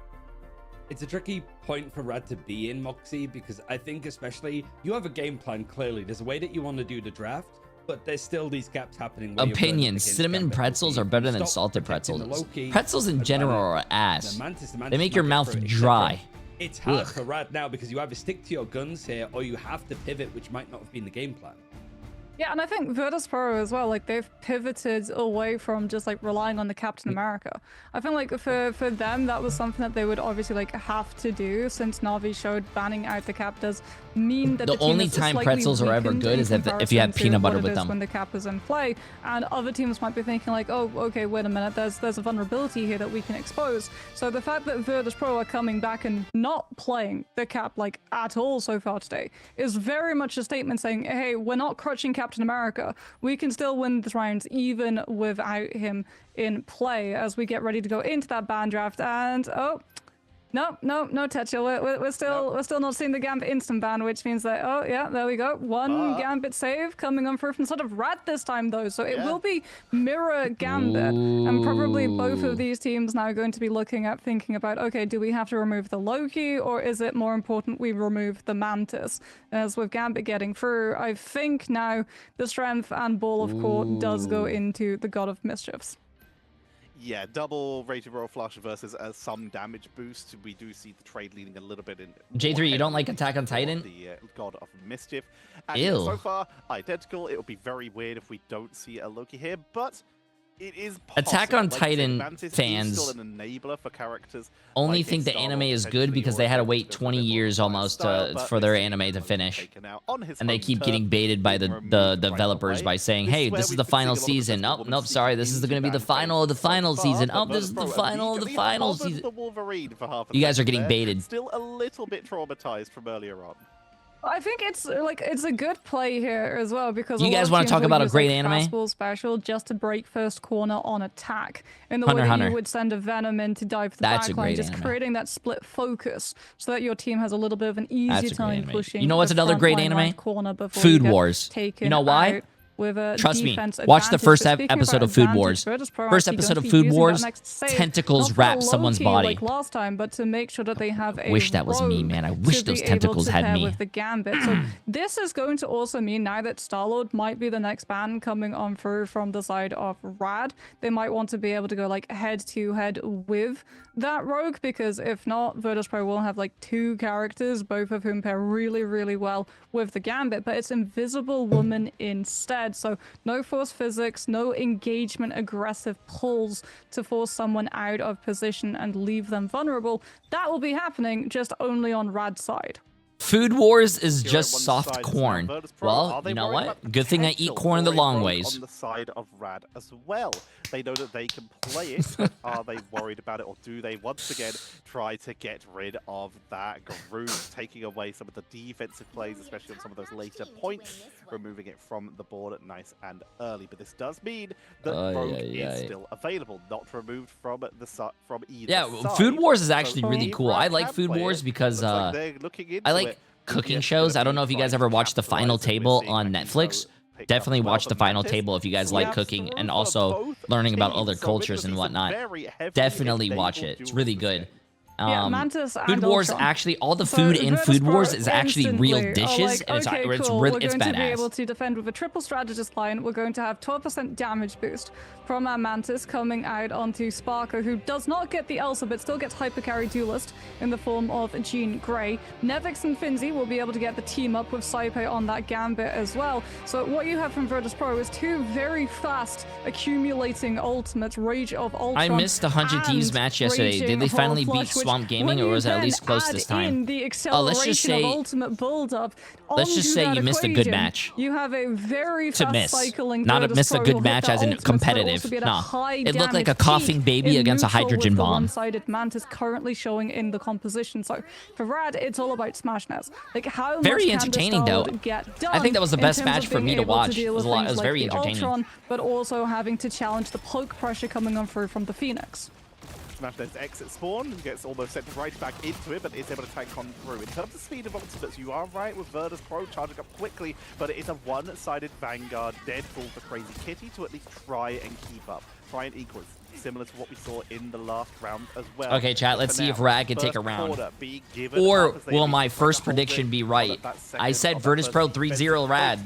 [SPEAKER 1] It's a tricky point for Rad to be in, Moxie, because I think especially you have a game plan clearly. There's a way that you want to do the draft, but there's still these gaps happening.
[SPEAKER 3] Opinions. Cinnamon pretzels are better than salted pretzels. Pretzels in general are ass. They make your mouth dry.
[SPEAKER 1] It's hard for Rad now because you either stick to your guns here or you have to pivot, which might not have been the game plan.
[SPEAKER 4] Yeah, and I think Virtus Pro as well, like they've pivoted away from just like relying on the Captain America. I feel like for them, that was something that they would obviously like have to do, since Na'Vi showed banning out the Cap does mean that
[SPEAKER 3] the only time pretzels are ever good is if you have peanut butter with them.
[SPEAKER 4] When the Cap is in play, and other teams might be thinking like, oh, okay, wait a minute, there's a vulnerability here that we can expose. So the fact that Virtus Pro are coming back and not playing the Cap like at all so far today is very much a statement saying, hey, we're not crutching Captain America. We can still win this round even without him in play as we get ready to go into that ban draft. And no, Tetchel. We're still not seeing the Gambit instant ban, which means that, oh yeah, there we go. One Gambit save coming on through from sort of Rad this time though. So it will be mirror Gambit. And probably both of these teams now going to be thinking about, okay, do we have to remove the Loki, or is it more important we remove the Mantis? As with Gambit getting through, I think now the strength and ball of court does go into the God of Mischiefs.
[SPEAKER 2] Yeah, double Rage of Royal Flush versus some damage boost. We do see the trade leaning a little bit in.
[SPEAKER 3] J3, you don't like Attack on Titan?
[SPEAKER 2] The God of Mischief. And
[SPEAKER 3] Ew.
[SPEAKER 2] So far, identical. It would be very weird if we don't see a Loki here, but it is possible.
[SPEAKER 3] Attack on Titan fans
[SPEAKER 2] still an enabler for characters
[SPEAKER 3] only think the anime is good because they had to wait 20 years almost for their anime to finish. And they keep getting baited by the developers by saying, hey, this is the final season. Nope, sorry, this is going to be the final of the final season. Oh, this is the final of the final season. You guys are getting baited.
[SPEAKER 2] Still a little bit traumatized from earlier on.
[SPEAKER 4] I think it's a good play here as well, because
[SPEAKER 3] you guys want to talk about a great anime?
[SPEAKER 4] Fastball special just to break first corner on attack in the way that you would send a Venom in to dive the backline, just creating that split focus so that your team has a little bit of an easy time pushing.
[SPEAKER 3] You know what's another great anime? Food Wars. You know why? Trust me, watch the first episode of Food Wars. First episode of Food Wars, tentacles wrap someone's body.
[SPEAKER 4] Like last time, but to make sure that they have a
[SPEAKER 3] wish that was me, man. I wish those tentacles had me.
[SPEAKER 4] With the Gambit. So this is going to also mean now that Star-Lord might be the next ban coming on through from the side of Rad, they might want to be able to go like head-to-head with that rogue, because if not, Virtus Pro will have like two characters, both of whom pair really, really well with the Gambit, but it's Invisible Woman instead. So no force physics, no engagement, aggressive pulls to force someone out of position and leave them vulnerable. That will be happening, just only on Rad's side.
[SPEAKER 3] Food Wars is just soft corn. Well, you know what? Good thing I eat corn the long ways.
[SPEAKER 2] On the side of Rad as well. They know that they can play it, but are they worried about it, or do they once again try to get rid of that groove, taking away some of the defensive plays, especially on some of those later points, removing it from the board nice and early. But this does mean that Rogue is still available, not removed from either side.
[SPEAKER 3] Food Wars is actually really cool. I like Food Wars because I like cooking shows. I don't know if you guys ever watched The Final Table on Netflix. Definitely watch The Final Table if you guys like cooking and also learning about other cultures and whatnot. Definitely watch it. It's really good.
[SPEAKER 4] Yeah, Mantis and
[SPEAKER 3] Food Wars
[SPEAKER 4] Ultron.
[SPEAKER 3] actually, all the
[SPEAKER 4] So
[SPEAKER 3] food in Food
[SPEAKER 4] Virtus.pro
[SPEAKER 3] Wars is actually real
[SPEAKER 4] instantly are
[SPEAKER 3] dishes,
[SPEAKER 4] like,
[SPEAKER 3] and it's
[SPEAKER 4] okay,
[SPEAKER 3] it's
[SPEAKER 4] cool.
[SPEAKER 3] really
[SPEAKER 4] We're going to be able
[SPEAKER 3] badass.
[SPEAKER 4] to defend with a triple strategist line. We're going to have 12% damage boost from our Mantis coming out onto Sparker, who does not get the Elsa, but still gets Hyper Carry Duelist in the form of Jean Grey. Nevix and Finzi will be able to get the team up with Saipe on that Gambit as well. So what you have from Virtus.pro is two very fast accumulating ultimates, Rage of Ultron.
[SPEAKER 3] I missed the 100 Thieves match yesterday. Did they finally beat Swamp Gaming, or was it at least close this time?
[SPEAKER 4] Let's just say, ultimate build-up.
[SPEAKER 3] Let's just say you missed a good match.
[SPEAKER 4] You have a very fast cycling.
[SPEAKER 3] Not missed a good match as in competitive. Nah, it looked like a coughing baby against a hydrogen bomb.
[SPEAKER 4] One-sided Mantis currently showing in the composition. So for Rad, it's all about Smash Nets. Like how
[SPEAKER 3] very
[SPEAKER 4] much
[SPEAKER 3] entertaining though. I think that was the best match for me to watch. It was very entertaining.
[SPEAKER 4] Ultron, but also having to challenge the poke pressure coming on through from the Phoenix.
[SPEAKER 2] SmashNet's exit spawn gets almost sent right back into it, but is able to tank on through. In terms of speed of ultimates, you are right with Virtus.pro charging up quickly, but it is a one-sided Vanguard Deadpool for Crazy Kitty to at least try and keep up, try and equal, similar to what we saw in the last round as well.
[SPEAKER 3] Okay, chat, let's see if Rad can take a round. Or will my first prediction be right? I said Virtus.pro 3-0 Rad.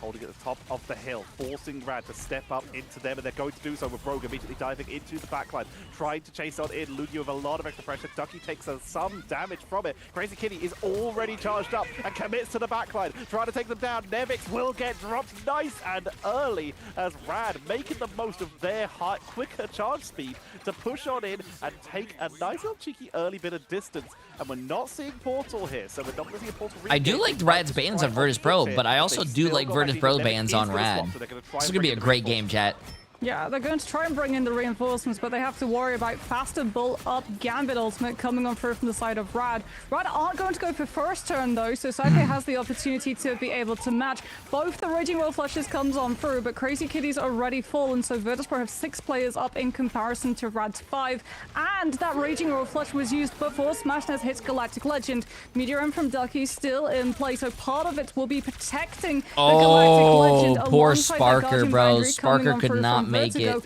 [SPEAKER 2] Holding at the top of the hill, forcing Rad to step up into them, and they're going to do so with Rogue immediately diving into the backline, trying to chase on in. Lugia with a lot of extra pressure. Ducky takes some damage from it. Crazy Kitty is already charged up and commits to the backline, trying to take them down. Nevix will get dropped nice and early as Rad making the most of their quicker charge speed to push on in and take a nice little cheeky early bit of distance. And we're not seeing Portal here, so we're not going to see a Portal.
[SPEAKER 3] I do like Rad's bans on Virtus.pro, but I also do like Virtus.pro bans on Rad. This is going to be a great game, chat.
[SPEAKER 4] Yeah, they're going to try and bring in the reinforcements, but they have to worry about faster bull-up Gambit ultimate coming on through from the side of Rad. Rad aren't going to go for first turn, though, so Saipe has the opportunity to be able to match. Both the Raging Roll Flushes comes on through, but Crazy Kitty's already fallen, so Virtus.pro have 6 players up in comparison to Rad's 5. And that Raging Roll Flush was used before SmashNet hits Galactic Legend. Meteor M from Ducky still in play, so part of it will be protecting the Galactic Legend.
[SPEAKER 3] Poor Sparker, bro. Sparker could not make it.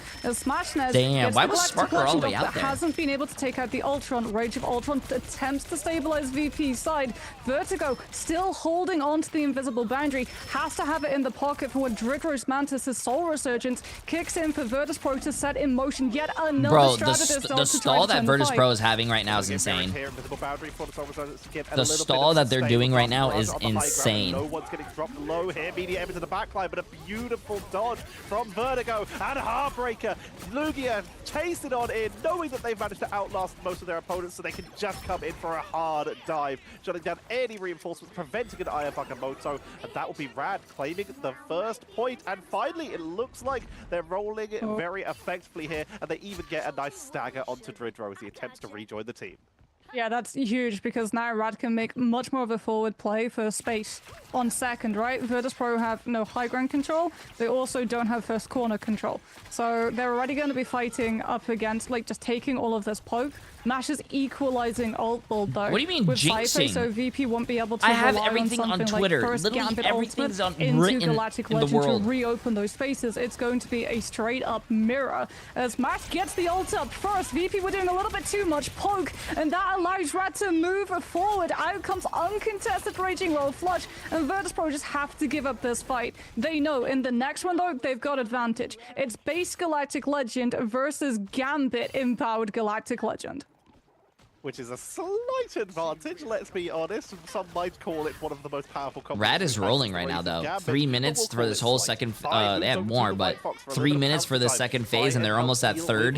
[SPEAKER 4] Damn,
[SPEAKER 3] why was Sparker all the way out there?
[SPEAKER 4] Hasn't been able to take out the Ultron. Rage of Ultron attempts to stabilize VP's side. Vertigo still holding on to the invisible boundary. Has to have it in the pocket for when Drigger's Mantis' Soul Resurgence kicks in for Virtus.pro to set in motion yet another strategist.
[SPEAKER 3] The stall that Virtus.pro is having right now is insane. The stall that they're doing right now is insane.
[SPEAKER 2] No one's getting dropped low here. Media into the backline, but a beautiful dodge from Vertigo and Heartbreaker. Lugia chasing on in, knowing that they've managed to outlast most of their opponents, so they can just come in for a hard dive, shutting down any reinforcements, preventing an Aya Bakamoto, and that will be Rad claiming the first point. And finally, it looks like they're rolling it very effectively here, and they even get a nice stagger onto Dridro as he attempts to rejoin the team.
[SPEAKER 4] Yeah, that's huge because now Rad can make much more of a forward play for space on second, right? Virtus.pro have no high ground control. They also don't have first corner control. So they're already going to be fighting up against, like, just taking all of this poke. Mash is equalizing ult build though.
[SPEAKER 3] What do you mean
[SPEAKER 4] with
[SPEAKER 3] jinxing?
[SPEAKER 4] Saipe, so VP won't be able to
[SPEAKER 3] I have
[SPEAKER 4] rely
[SPEAKER 3] everything
[SPEAKER 4] on
[SPEAKER 3] on
[SPEAKER 4] something
[SPEAKER 3] Twitter.
[SPEAKER 4] like first
[SPEAKER 3] Literally
[SPEAKER 4] Gambit
[SPEAKER 3] everything's
[SPEAKER 4] ultimate
[SPEAKER 3] on
[SPEAKER 4] into Galactic
[SPEAKER 3] in the
[SPEAKER 4] Legend to
[SPEAKER 3] world.
[SPEAKER 4] reopen those spaces. It's going to be a straight up mirror. As Mash gets the ult up first, VP were doing a little bit too much poke, and that allows Rad to move forward. Out comes uncontested Raging Roll Flush, and Virtus.pro just have to give up this fight. They know in the next one though, they've got advantage. It's base Galactic Legend versus Gambit empowered Galactic Legend.
[SPEAKER 2] Which is a slight advantage, let's be honest. Some might call it one of the most powerful combos.
[SPEAKER 3] Rad is rolling right now, though. 3 minutes for this whole second... they have more, but 3 minutes for the second phase, and they're almost at third.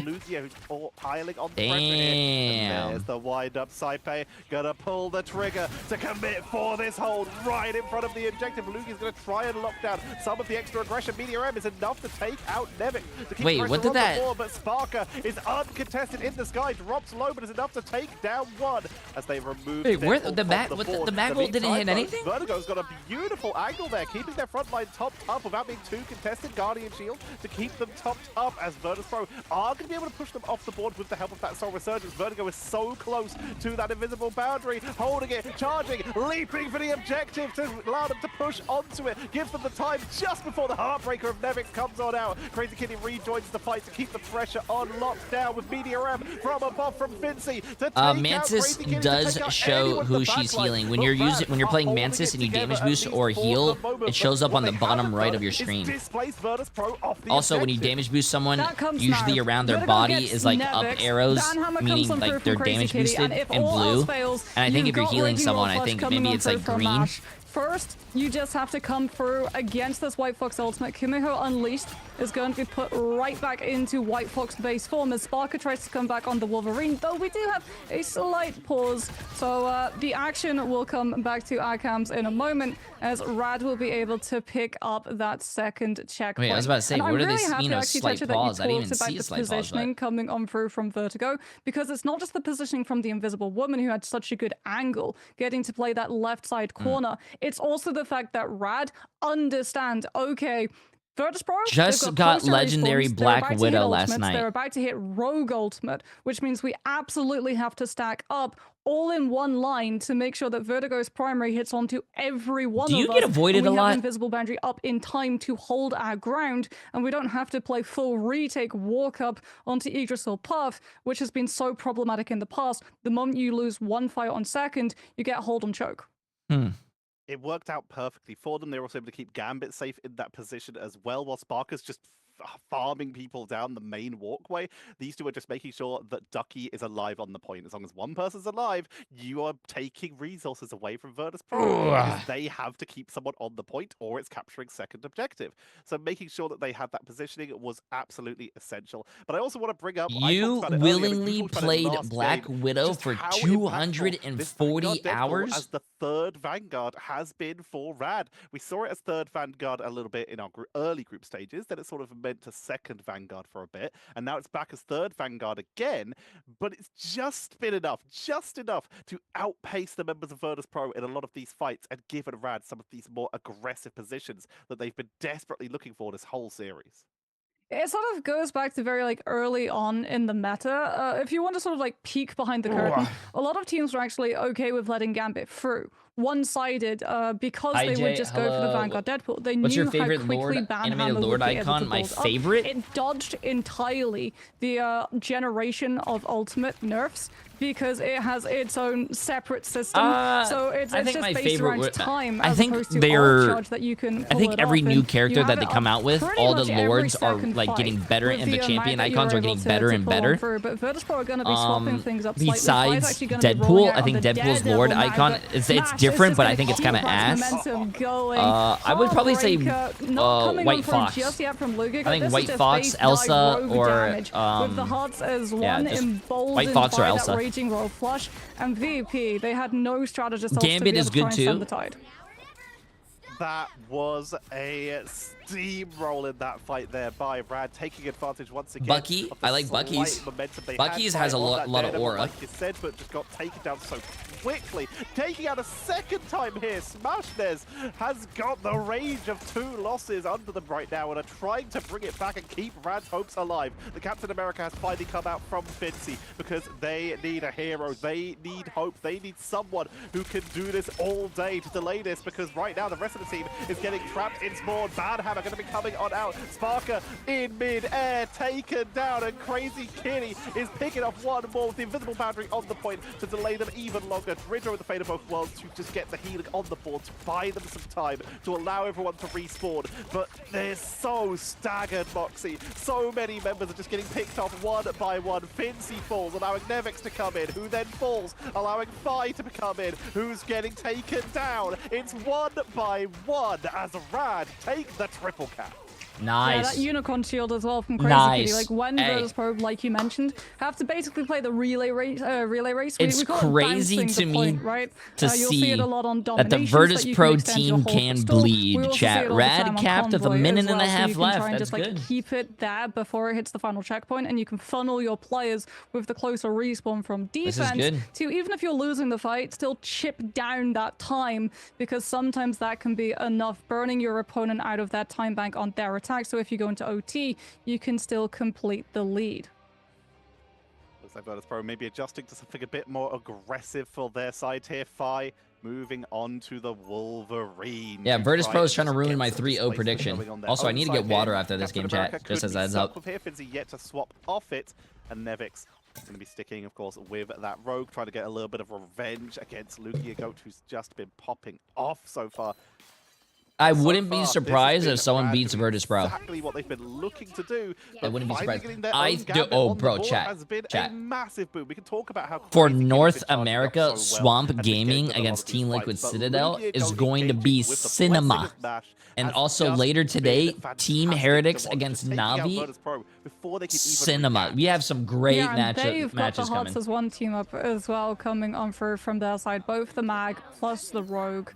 [SPEAKER 3] Damn.
[SPEAKER 2] There's the wind-up. Saipe gonna pull the trigger to commit for this hold right in front of the objective. Lugia's gonna try and lock down some of the extra aggression. Meteor M is enough to take out Nevik.
[SPEAKER 3] Wait, what did that...
[SPEAKER 2] But Sparker is uncontested in the sky, drops low, but is enough to take down one as they remove.
[SPEAKER 3] Wait, where the Magwell didn't hit anything?
[SPEAKER 2] Vertigo's got a beautiful angle there, keeping their front line topped up without being too contested. Guardian Shield to keep them topped up as Virtus Pro are going to be able to push them off the board with the help of that Soul Resurgence. Vertigo is so close to that invisible boundary, holding it, charging, leaping for the objective to allow them to push onto it. Gives them the time just before the Heartbreaker of Nevix comes on out. Crazy Kitty rejoins the fight to keep the pressure on lockdown with Meteor M from above from Fincy to take
[SPEAKER 3] Mantis
[SPEAKER 2] out
[SPEAKER 3] does show who she's healing. When you're playing Mantis and you damage boost or heal, it shows up on the bottom right of your screen. Also, when you damage boost someone, usually around their body is like up arrows, meaning like they're damage boosted in blue. And I think if you're healing someone, I think maybe it's like green.
[SPEAKER 4] First, you just have to come through against this White Fox ultimate. Kumiho Unleashed is going to be put right back into White Fox base form as Sparker tries to come back on the Wolverine, though we do have a slight pause. So the action will come back to our cams in a moment as Rad will be able to pick up that second checkpoint.
[SPEAKER 3] Wait, I was about to say, where do they see, slight pause? I didn't even see a slight pause.
[SPEAKER 4] Positioning coming on through from Vertigo, because it's not just the positioning from the Invisible Woman who had such a good angle, getting to play that left side corner. It's also the fact that Rad understands, okay, Virtus Pro
[SPEAKER 3] just got legendary Black Widow last night.
[SPEAKER 4] They're about to hit Rogue Ultimate, which means we absolutely have to stack up all in one line to make sure that Vertigo's primary hits onto every one of us.
[SPEAKER 3] Do you get avoided a lot?
[SPEAKER 4] We have Invisible Boundary up in time to hold our ground, and we don't have to play full retake walk up onto Yggdrasil Path, which has been so problematic in the past. The moment you lose one fight on second, you get hold on choke.
[SPEAKER 2] It worked out perfectly for them. They were also able to keep Gambit safe in that position as well, while Sparker's just farming people down the main walkway. These two are just making sure that Ducky is alive on the point. As long as one person's alive, you are taking resources away from Virtus Pro because they have to keep someone on the point or it's capturing second objective. So making sure that they had that positioning was absolutely essential. But I also want to bring up...
[SPEAKER 3] You willingly played Black Widow for 240 hours?
[SPEAKER 2] As the third Vanguard has been for Rad. We saw it as third Vanguard a little bit in our early group stages, then it sort of meant to second Vanguard for a bit, and now it's back as third Vanguard again, but it's just enough to outpace the members of Virtus Pro in a lot of these fights and give Rad some of these more aggressive positions that they've been desperately looking for this whole series.
[SPEAKER 4] It sort of goes back to very like early on in the meta. If you want to sort of like peek behind the curtain, a lot of teams were actually okay with letting Gambit through. One-sided because they would just go for the Vanguard Deadpool. They
[SPEAKER 3] What's
[SPEAKER 4] knew
[SPEAKER 3] your favorite
[SPEAKER 4] how quickly
[SPEAKER 3] animated Lord icon? My favorite?
[SPEAKER 4] It dodged entirely the generation of ultimate nerfs because it has its own separate system. So it's just based around time as opposed to charge that you can pull
[SPEAKER 3] I think
[SPEAKER 4] it
[SPEAKER 3] every
[SPEAKER 4] off,
[SPEAKER 3] new
[SPEAKER 4] and
[SPEAKER 3] character that they come out with, all the lords are like getting better, and the champion icons are getting better and better.
[SPEAKER 4] But Virtus Pro are going to be swapping things up slightly.
[SPEAKER 3] Besides Deadpool, I think Deadpool's Lord icon, it's different, but I think it's kind of ass. I would probably say White Fox. I think White Fox, Elsa, or
[SPEAKER 4] with the hearts as one,
[SPEAKER 3] White Fox or Elsa.
[SPEAKER 4] Raging Roll Flush, and VP, they had no strategist.
[SPEAKER 3] Gambit is good too.
[SPEAKER 2] That was a steamroll in that fight there by Rad, taking advantage once again.
[SPEAKER 3] Bucky, I like Bucky's. Bucky's has a lot of aura.
[SPEAKER 2] Like you said, but just got taken down so quickly. Taking out a second time here. Smashnez has got the range of 2 losses under them right now and are trying to bring it back and keep Rad's hopes alive. The Captain America has finally come out from Fincy because they need a hero. They need hope. They need someone who can do this all day to delay this, because right now the rest of the team is getting trapped in spawn. Bad Hammer going to be coming on out. Sparker in mid-air, taken down, and Crazy Kitty is picking up one more with the invisible boundary on the point to delay them even longer. Dridger with the Fate of Both Worlds to just get the healing on the board, to buy them some time, to allow everyone to respawn. But they're so staggered, Moxie. So many members are just getting picked off one by one. Fincy falls, allowing Nevix to come in, who then falls, allowing Fi to come in, who's getting taken down. It's one by one as Rad take the triple cap.
[SPEAKER 3] Nice.
[SPEAKER 4] Yeah, that unicorn shield as well from Crazy
[SPEAKER 3] Nice.
[SPEAKER 4] Kitty. Like when Virtus Pro, like you mentioned, have to basically play the relay race.
[SPEAKER 3] It's
[SPEAKER 4] we call
[SPEAKER 3] crazy
[SPEAKER 4] it
[SPEAKER 3] to me
[SPEAKER 4] point, right?
[SPEAKER 3] to
[SPEAKER 4] You'll see it
[SPEAKER 3] see
[SPEAKER 4] a lot on
[SPEAKER 3] that the
[SPEAKER 4] dominations,
[SPEAKER 3] Virtus
[SPEAKER 4] that you
[SPEAKER 3] Pro
[SPEAKER 4] extend your
[SPEAKER 3] team
[SPEAKER 4] whole
[SPEAKER 3] can
[SPEAKER 4] crystal.
[SPEAKER 3] bleed.
[SPEAKER 4] We also see
[SPEAKER 3] Chat
[SPEAKER 4] it all the
[SPEAKER 3] rad
[SPEAKER 4] time on
[SPEAKER 3] capped with a
[SPEAKER 4] Convoy
[SPEAKER 3] minute
[SPEAKER 4] as
[SPEAKER 3] and a
[SPEAKER 4] well, so
[SPEAKER 3] half
[SPEAKER 4] you can
[SPEAKER 3] left.
[SPEAKER 4] try and
[SPEAKER 3] That's
[SPEAKER 4] just like
[SPEAKER 3] good.
[SPEAKER 4] keep it there before it hits the final checkpoint, and you can funnel your players with the closer respawn from
[SPEAKER 3] This is
[SPEAKER 4] defense
[SPEAKER 3] good.
[SPEAKER 4] to, even if you're losing the fight, still chip down that time, because sometimes that can be enough, burning your opponent out of that time bank on their attack. So if you go into OT, you can still complete the lead.
[SPEAKER 2] Looks like Virtus Pro maybe adjusting to something a bit more aggressive for their side here. Fi moving on to the Wolverine.
[SPEAKER 3] Yeah, Virtus Pro is trying to ruin
[SPEAKER 2] get
[SPEAKER 3] my
[SPEAKER 2] some
[SPEAKER 3] 3-0
[SPEAKER 2] displacement
[SPEAKER 3] prediction.
[SPEAKER 2] going on their
[SPEAKER 3] Also, I
[SPEAKER 2] own
[SPEAKER 3] need to
[SPEAKER 2] side
[SPEAKER 3] get water
[SPEAKER 2] here.
[SPEAKER 3] after this
[SPEAKER 2] Captain
[SPEAKER 3] game,
[SPEAKER 2] America
[SPEAKER 3] chat. Just
[SPEAKER 2] could
[SPEAKER 3] as
[SPEAKER 2] be
[SPEAKER 3] a heads
[SPEAKER 2] stuck
[SPEAKER 3] up.
[SPEAKER 2] with here. Finzi yet to swap off it, and Nevix going to be sticking, of course, with that rogue, trying to get a little bit of revenge against Lugia Goat, who's just been popping off so far.
[SPEAKER 3] I
[SPEAKER 2] So
[SPEAKER 3] wouldn't be
[SPEAKER 2] far,
[SPEAKER 3] surprised
[SPEAKER 2] this has
[SPEAKER 3] if someone
[SPEAKER 2] been
[SPEAKER 3] beats
[SPEAKER 2] doing
[SPEAKER 3] Virtus Pro.
[SPEAKER 2] Exactly what they've been looking to do.
[SPEAKER 3] I wouldn't be
[SPEAKER 2] Finally
[SPEAKER 3] surprised.
[SPEAKER 2] getting their own gambit
[SPEAKER 3] Oh,
[SPEAKER 2] on the
[SPEAKER 3] bro,
[SPEAKER 2] board
[SPEAKER 3] chat.
[SPEAKER 2] has been
[SPEAKER 3] Chat.
[SPEAKER 2] a massive boom. We can talk about how
[SPEAKER 3] For
[SPEAKER 2] Crazy Kitty's
[SPEAKER 3] North
[SPEAKER 2] been charging up
[SPEAKER 3] America,
[SPEAKER 2] so well
[SPEAKER 3] Swamp
[SPEAKER 2] and been getting
[SPEAKER 3] Gaming
[SPEAKER 2] with a lot
[SPEAKER 3] against
[SPEAKER 2] of these
[SPEAKER 3] Team
[SPEAKER 2] fights,
[SPEAKER 3] Liquid
[SPEAKER 2] but
[SPEAKER 3] Citadel
[SPEAKER 2] Lugia
[SPEAKER 3] is
[SPEAKER 2] Goat
[SPEAKER 3] going to be
[SPEAKER 2] engaging with the blessing
[SPEAKER 3] cinema.
[SPEAKER 2] of Smash
[SPEAKER 3] And
[SPEAKER 2] has
[SPEAKER 3] also
[SPEAKER 2] just
[SPEAKER 3] later
[SPEAKER 2] been
[SPEAKER 3] today,
[SPEAKER 2] fantastic
[SPEAKER 3] Team
[SPEAKER 2] to
[SPEAKER 3] Heretics
[SPEAKER 2] watch.
[SPEAKER 3] against
[SPEAKER 2] Just taking out
[SPEAKER 3] Navi.
[SPEAKER 2] Virtus Pro before they can even
[SPEAKER 3] Cinema.
[SPEAKER 2] react.
[SPEAKER 3] We have some great
[SPEAKER 4] Yeah, and they've got the
[SPEAKER 3] matches
[SPEAKER 4] Hearts
[SPEAKER 3] coming.
[SPEAKER 4] as one team up as well coming on through from their side. Both the Mag plus the Rogue.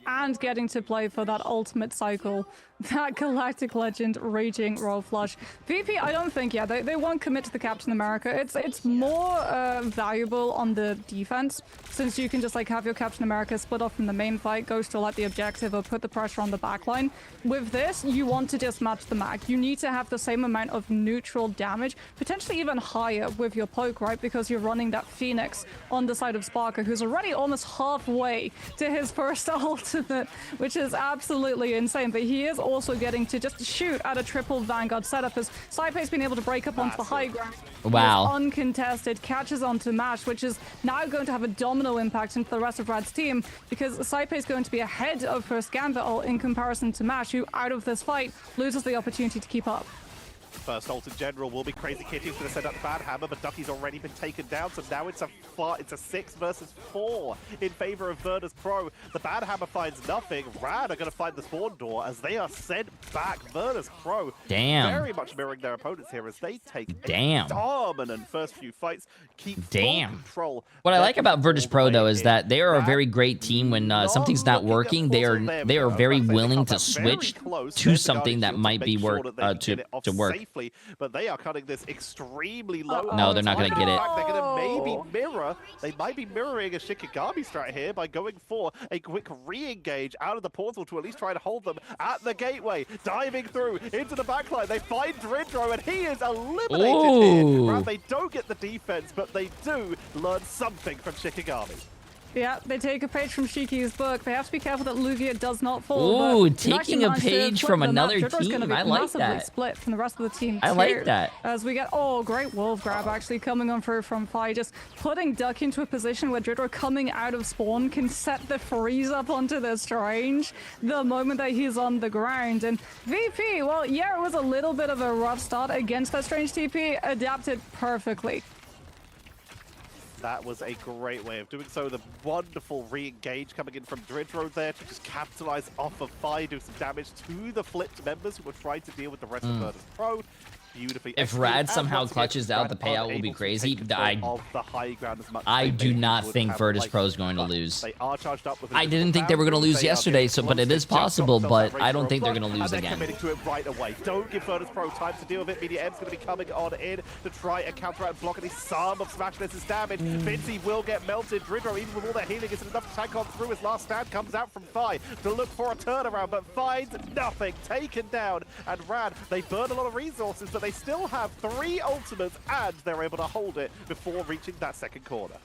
[SPEAKER 4] And getting to play for that ultimate cycle, that Galactic Legend Raging Roll Flush. VP, I don't think, they won't commit to the Captain America. It's more valuable on the defense, since you can just like have your Captain America split off from the main fight, go still at the objective, or put the pressure on the backline. With this, you want to just match the Mag. You need to have the same amount of neutral damage, potentially even higher with your poke, right? Because you're running that Phoenix on the side of Sparker, who's already almost halfway to his first ultimate, which is absolutely insane. But he is also getting to just shoot at a triple Vanguard setup, as Saipe's been able to break up onto the high ground.
[SPEAKER 3] Wow.
[SPEAKER 4] He is uncontested, catches onto Mash, which is now going to have a domino impact into the rest of Rad's team, because Saipe is going to be ahead of First Gambit ult in comparison to Mash, who out of this fight loses the opportunity to keep up.
[SPEAKER 2] First ult in general will be Crazy Kitty, who's going to set up the Bad Hammer, but Ducky's already been taken down, so now it's a 6 versus 4 in favor of Virtus Pro. The Bad Hammer finds nothing. Rad are going to find the spawn door as they are sent back. Virtus Pro very much mirroring their opponents here as they take a dominant first few fights, keep full control.
[SPEAKER 3] What I like about Virtus Pro though is that they are a very great team. When something's not working, they are very willing to switch to something that might be to work.
[SPEAKER 2] Safely, but they are cutting this extremely low.
[SPEAKER 3] No, they're not going to get it.
[SPEAKER 2] They're going to maybe mirror. They might be mirroring a Shikigami strat here by going for a quick re-engage out of the portal to at least try to hold them at the gateway. Diving through into the backline. They find Dridro and he is eliminated here. Right, they don't get the defense, but they do learn something from Shikigami.
[SPEAKER 4] Yeah, they take a page from Shiki's book. They have to be careful that Lugia does not fall.
[SPEAKER 3] Ooh, taking a page from another team. I like that.
[SPEAKER 4] Split from the rest of the team.
[SPEAKER 3] I like that.
[SPEAKER 4] As we get, great wolf grab actually coming on through from Fi, just putting Duck into a position where Dridro coming out of spawn can set the freeze up onto the Strange the moment that he's on the ground. And VP, well, yeah, it was a little bit of a rough start against that Strange TP, adapted perfectly.
[SPEAKER 2] That was a great way of doing so. The wonderful re-engage coming in from Dridro there to just capitalize off of Fi, do some damage to the flipped members who were trying to deal with the rest of Virtus Pro. Beautifully.
[SPEAKER 3] If Rad somehow clutches out, the payout will be crazy. I do not think Virtus Pro is going to lose.
[SPEAKER 2] They are charged up with
[SPEAKER 3] I didn't think they were going to lose yesterday, but it is possible, but I don't think they're going to lose
[SPEAKER 2] they're
[SPEAKER 3] again.
[SPEAKER 2] committing to it right away. Don't give Virtus Pro time to deal with it. Media M's going to be coming on in to try and counteract and block at least some of Smashness's damage. Vinci will get melted. Dridro, even with all their healing, isn't enough to tank on through. His last stand comes out from Fi to look for a turnaround, but finds nothing. Taken down, and Rad, they burn a lot of resources, but they still have 3 ultimates, and they're able to hold it before reaching that second corner.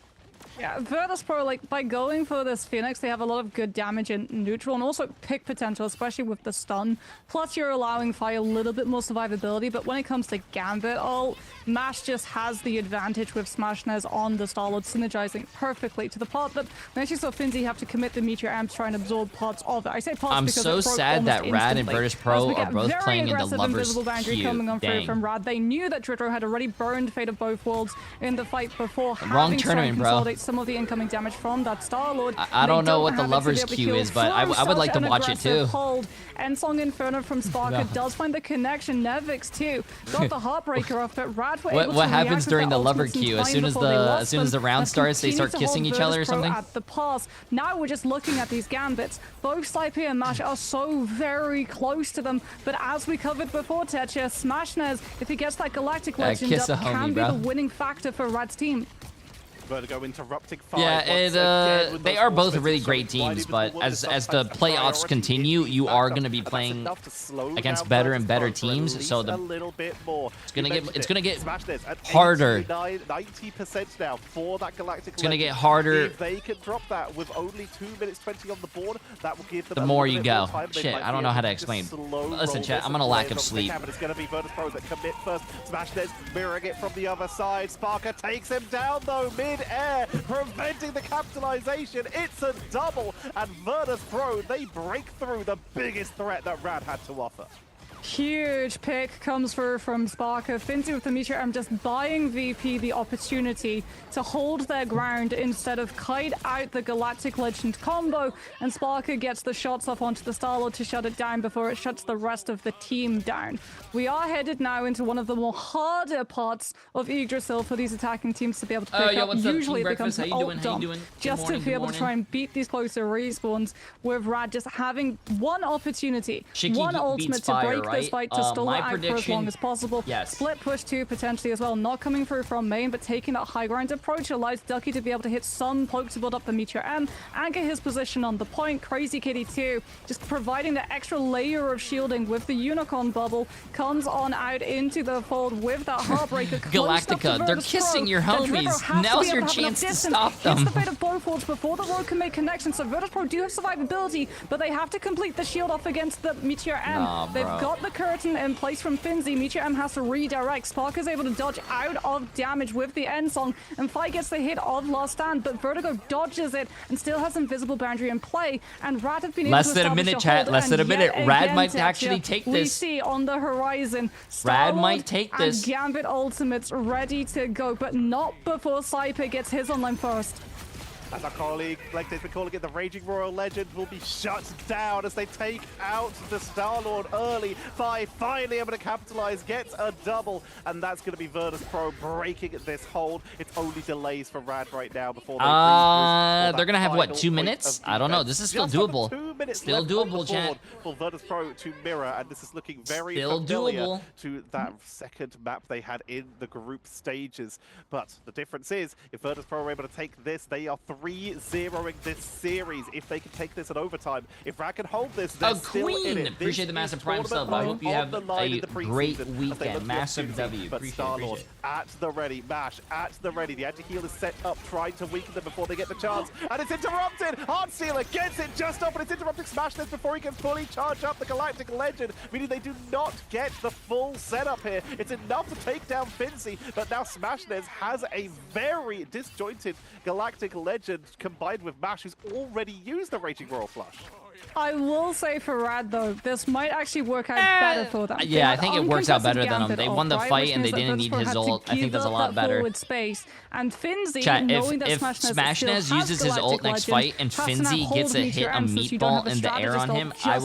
[SPEAKER 4] Yeah, Virtus Pro, like, by going for this Phoenix, they have a lot of good damage in neutral and also pick potential, especially with the stun. Plus, you're allowing Fi a little bit more survivability, but when it comes to Gambit ult, Mash just has the advantage with Smashness on the Starlord, synergizing perfectly to the part that we actually saw Finzi have to commit the Meteor Amp to try and absorb parts of it. I say parts
[SPEAKER 3] I'm
[SPEAKER 4] because
[SPEAKER 3] so
[SPEAKER 4] it broke
[SPEAKER 3] sad that Rad and
[SPEAKER 4] instantly.
[SPEAKER 3] Virtus Pro are both playing in the
[SPEAKER 4] Very
[SPEAKER 3] Lover's
[SPEAKER 4] invisible boundary
[SPEAKER 3] queue.
[SPEAKER 4] coming on through
[SPEAKER 3] Dang.
[SPEAKER 4] from Rad. They knew that Dridro had already burned Fate of both worlds in the fight before.
[SPEAKER 3] Wrong
[SPEAKER 4] having to try and
[SPEAKER 3] tournament, bro.
[SPEAKER 4] consolidate some of the incoming damage from that Star-Lord.
[SPEAKER 3] I don't know what the lover's queue is, but I would like to watch it too.
[SPEAKER 4] Hold. Ensong Inferno from Sparker does find the connection. Nevix too got the Heartbreaker off, but Rad were able to
[SPEAKER 3] what happens
[SPEAKER 4] react with
[SPEAKER 3] during
[SPEAKER 4] their
[SPEAKER 3] the lover
[SPEAKER 4] ultimates in
[SPEAKER 3] queue? As
[SPEAKER 4] time
[SPEAKER 3] soon as
[SPEAKER 4] before they lost
[SPEAKER 3] the
[SPEAKER 4] them,
[SPEAKER 3] round
[SPEAKER 4] and
[SPEAKER 3] starts, they start
[SPEAKER 4] continue to
[SPEAKER 3] kissing
[SPEAKER 4] hold
[SPEAKER 3] each other or
[SPEAKER 4] Virtus Pro
[SPEAKER 3] something?
[SPEAKER 4] at the pass. Now we're just looking at these gambits. Both Saipe and Mash are so very close to them, but as we covered before, Techa, Smashnez, if he gets that Galactic Legend
[SPEAKER 3] kiss
[SPEAKER 4] up,
[SPEAKER 3] a homie,
[SPEAKER 4] can be
[SPEAKER 3] bro.
[SPEAKER 4] the winning factor for Rad's team.
[SPEAKER 2] Vertigo interrupting 5.
[SPEAKER 3] Yeah, they are both really great teams, but as the playoffs continue, you are going to be playing against better and better teams, so it's gonna get harder.
[SPEAKER 2] 90% now for that Galactic.
[SPEAKER 3] It's gonna get harder.
[SPEAKER 2] If they can drop that with only 2 minutes 20 on the board, that will give them
[SPEAKER 3] The more you go. Shit, I don't know how to explain. Listen, chat, I'm on a lack of sleep.
[SPEAKER 2] It's gonna be Virtus Pro that commit first. Smashnez mirroring it from the other side. Sparker takes him down though, mid-air, preventing the capitalization. It's a double, and Virtus Pro, they break through the biggest threat that Rad had to offer.
[SPEAKER 4] Huge pick comes through from Sparker. Finzi with the Meteor Arm just buying VP the opportunity to hold their ground instead of kite out the Galactic Legend combo, and Sparker gets the shots off onto the Star-Lord to shut it down before it shuts the rest of the team down. We are headed now into one of the more harder parts of Yggdrasil for these attacking teams to be able to pick up. Usually it becomes an ult dump just to be able to try and beat these closer respawns, with Rad just having one opportunity, one ultimate to break this fight, to stall it out for as long as possible.
[SPEAKER 3] Yes.
[SPEAKER 4] Split push 2 potentially as well, not coming through from main, but taking that high ground approach allows Ducky to be able to hit some poke to build up the Meteor M and get his position on the point. Crazy Kitty too, just providing the extra layer of shielding with the Unicorn bubble, comes on out into the fold with that Heartbreaker.
[SPEAKER 3] Galactica, they're kissing your homies. Now's your chance to stop them.
[SPEAKER 4] Hits the fate of both worlds before the road can make connection, so Virtus Pro do have survivability, but they have to complete the shield off against the Meteor M. They've got the curtain in place from Finzi. Meteor M has to redirect. Sparker's able to dodge out of damage with the end song, and Fight gets the hit of Last Stand, but Vertigo dodges it and still has invisible boundary in play, and Rad have been able to
[SPEAKER 3] Less than a minute, chat. Less than a minute. Rad might actually take this.
[SPEAKER 4] We see on the horizon
[SPEAKER 3] Rad might take this.
[SPEAKER 4] and Gambit ultimates ready to go, but not before Saipe gets his online first.
[SPEAKER 2] As our colleague, like they've been calling it, the Raging Royal Legend will be shut down as they take out the Star-Lord early. Five finally able to capitalize, gets a double, and that's going to be Virtus Pro breaking this hold. It's only delays for Rad right now before they
[SPEAKER 3] they're going to have, what, 2 minutes? I don't know. This is still doable.
[SPEAKER 2] 2 minutes
[SPEAKER 3] still doable, chat.
[SPEAKER 2] For Virtus Pro to mirror, and this is looking very
[SPEAKER 3] still
[SPEAKER 2] familiar
[SPEAKER 3] doable
[SPEAKER 2] to that second map they had in the group stages. But the difference is, if Virtus Pro are able to take this, they are 3-0ing this series. If they can take this at overtime, if Rad can hold this, they're still in it.
[SPEAKER 3] Appreciate the massive prime sub. I hope you have a great weekend. Massive W.
[SPEAKER 2] But Star-Lord at the ready, Mash at the ready. The anti-heal is set up, trying to weaken them before they get the chance, and it's interrupted. Heartsealer gets it just up, and it's interrupting Smashnez before he can fully charge up the Galactic Legend, meaning they do not get the full setup here. It's enough to take down Finzi, but now Smashnez has a very disjointed Galactic Legend combined with Mash, who's already used the Raging Royal Flush.
[SPEAKER 4] I will say for Rad though, this might actually work out better for them.
[SPEAKER 3] Yeah, I think it works out better than them. They won the fight and they didn't need his ult. I think that's a lot better.
[SPEAKER 4] Space. And Finzi,
[SPEAKER 3] chat,
[SPEAKER 4] knowing that
[SPEAKER 3] if Smashnez uses his ult next fight and Finzi gets a hit, a meatball in the air on him, I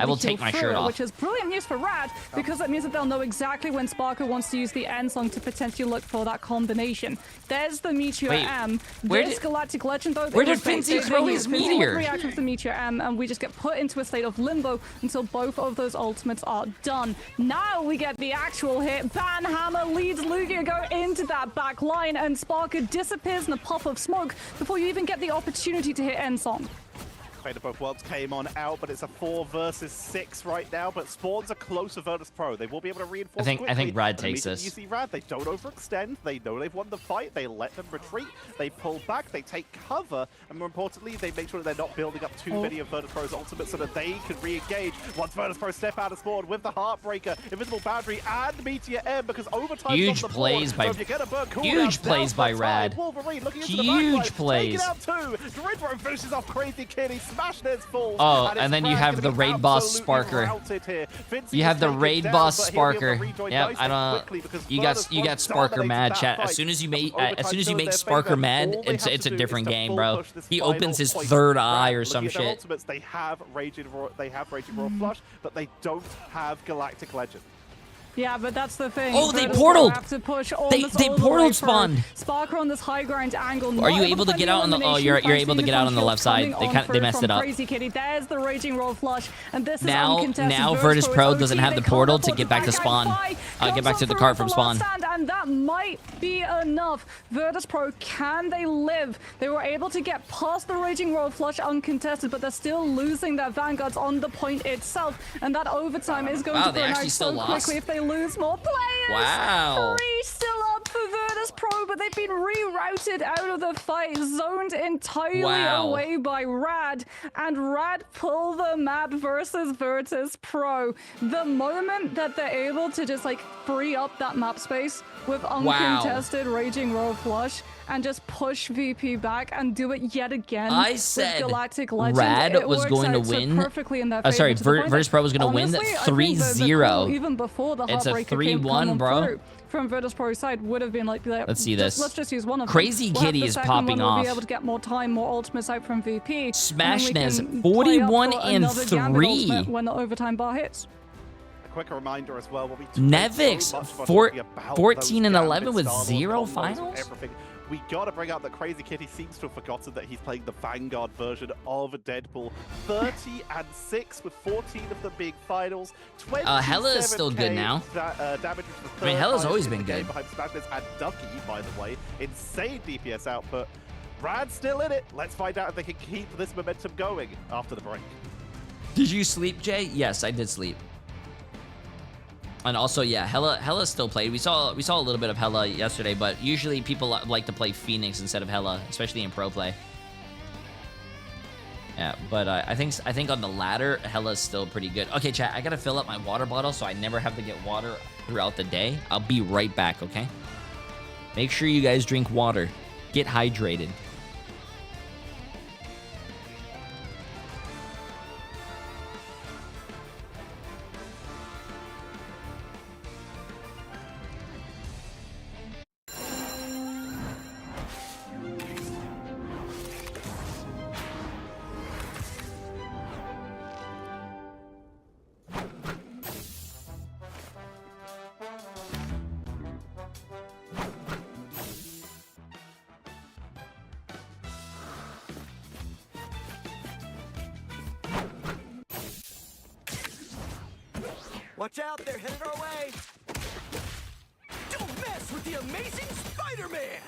[SPEAKER 3] will take my shirt off.
[SPEAKER 4] Which is brilliant news for Rad, because that means that they'll know exactly when Sparker wants to use the end song to potentially look for that combination. There's the Meteor M. There's Galactic Legend though.
[SPEAKER 3] Where did Finzi throw his meteor?
[SPEAKER 4] React with the Meteor M, and we just get put into a state of limbo until both of those ultimates are done. Now we get the actual hit. Banhammer leads Lugia go into that back line, and Sparker disappears in a puff of smoke before you even get the opportunity to hit end song.
[SPEAKER 2] Fate of Both Worlds came on out, but it's a 4 versus 6 right now. But spawns are close to Virtus Pro. They will be able to reinforce quickly.
[SPEAKER 3] I think Rad takes this.
[SPEAKER 2] You see Rad, they don't overextend. They know they've won the fight. They let them retreat. They pull back. They take cover. And more importantly, they make sure that they're not building up too many of Virtus Pro's ultimates so that they can re-engage. Once Virtus Pro step out of spawn with the Heartbreaker, Invisible Boundary, and Meteor M, because overtime
[SPEAKER 3] huge plays by Rad. Huge plays.
[SPEAKER 2] Take it out too. Dridro finishes off Crazy Kitty. Smashnez falls.
[SPEAKER 3] Oh, and then you have the raid boss Sparker. You have the raid boss Sparker. Yep, I don't. You got Sparker mad, chat. As soon as you make Sparker mad, it's a different game, bro. He opens his third eye or some shit.
[SPEAKER 2] They have Raging Roar Flush, but they don't have Galactic Legend.
[SPEAKER 4] Yeah, but that's the thing.
[SPEAKER 3] Oh, they portaled.
[SPEAKER 4] Have to push
[SPEAKER 3] They portal spawned.
[SPEAKER 4] Sparker on this high ground angle.
[SPEAKER 3] Are you able to get out on the? Oh, you're able to get out on the left side. They messed it up.
[SPEAKER 4] Crazy Kitty. There's the Raging Roar Flush, and this is
[SPEAKER 3] now Virtus Pro doesn't have the portal to get back to spawn. Get back to the cart from spawn.
[SPEAKER 4] And that might be enough. Virtus Pro, can they live? They were able to get past the Raging Roar Flush uncontested, but they're still losing their vanguards on the point itself, and that overtime is going to burn out so quickly if they lose more players.
[SPEAKER 3] Wow.
[SPEAKER 4] 3 still up for Virtus Pro, but they've been rerouted out of the fight, zoned entirely away by Rad, and Rad pull the map versus Virtus Pro. The moment that they're able to just like free up that map space with uncontested Raging Roar Flush and just push VP back and do it yet again.
[SPEAKER 3] I said
[SPEAKER 4] Galactic Legend,
[SPEAKER 3] Rad was going to win.
[SPEAKER 4] Perfectly in their
[SPEAKER 3] Sorry, Virtus Pro was going to win 3-0.
[SPEAKER 4] Even before the
[SPEAKER 3] it's a
[SPEAKER 4] Heartbreaker
[SPEAKER 3] 3-1, bro.
[SPEAKER 4] From Virtus Pro's side would have been like,
[SPEAKER 3] let's see this.
[SPEAKER 4] Let's just use one of them.
[SPEAKER 3] Crazy Kitty is popping off.
[SPEAKER 4] We'll be able to get more time, more ultimates out from VP.
[SPEAKER 3] Smashness 41-3
[SPEAKER 4] when the overtime bar hits.
[SPEAKER 2] Quick reminder as well.
[SPEAKER 3] Nevix 14-11 with 0 finals.
[SPEAKER 2] Everything. We gotta bring up that Crazy Kitty seems to have forgotten that he's playing the Vanguard version of Deadpool. 30-6 with 14 of the big finals.
[SPEAKER 3] Hella is still good now.
[SPEAKER 2] Damage
[SPEAKER 3] I mean, Hella's always been good.
[SPEAKER 2] Behind Smashness and Ducky, by the way. Insane DPS output. Rad's still in it. Let's find out if they can keep this momentum going after the break.
[SPEAKER 3] Did you sleep, Jay? Yes, I did sleep. And also, yeah, Hella still played. We saw a little bit of Hella yesterday, but usually people like to play Phoenix instead of Hella, especially in pro play. Yeah, but I think on the ladder, Hella's still pretty good. Okay, chat, I gotta fill up my water bottle so I never have to get water throughout the day. I'll be right back, okay? Make sure you guys drink water. Get hydrated.
[SPEAKER 5] Watch out, they're headed our way! Don't mess with the amazing Spider-Man!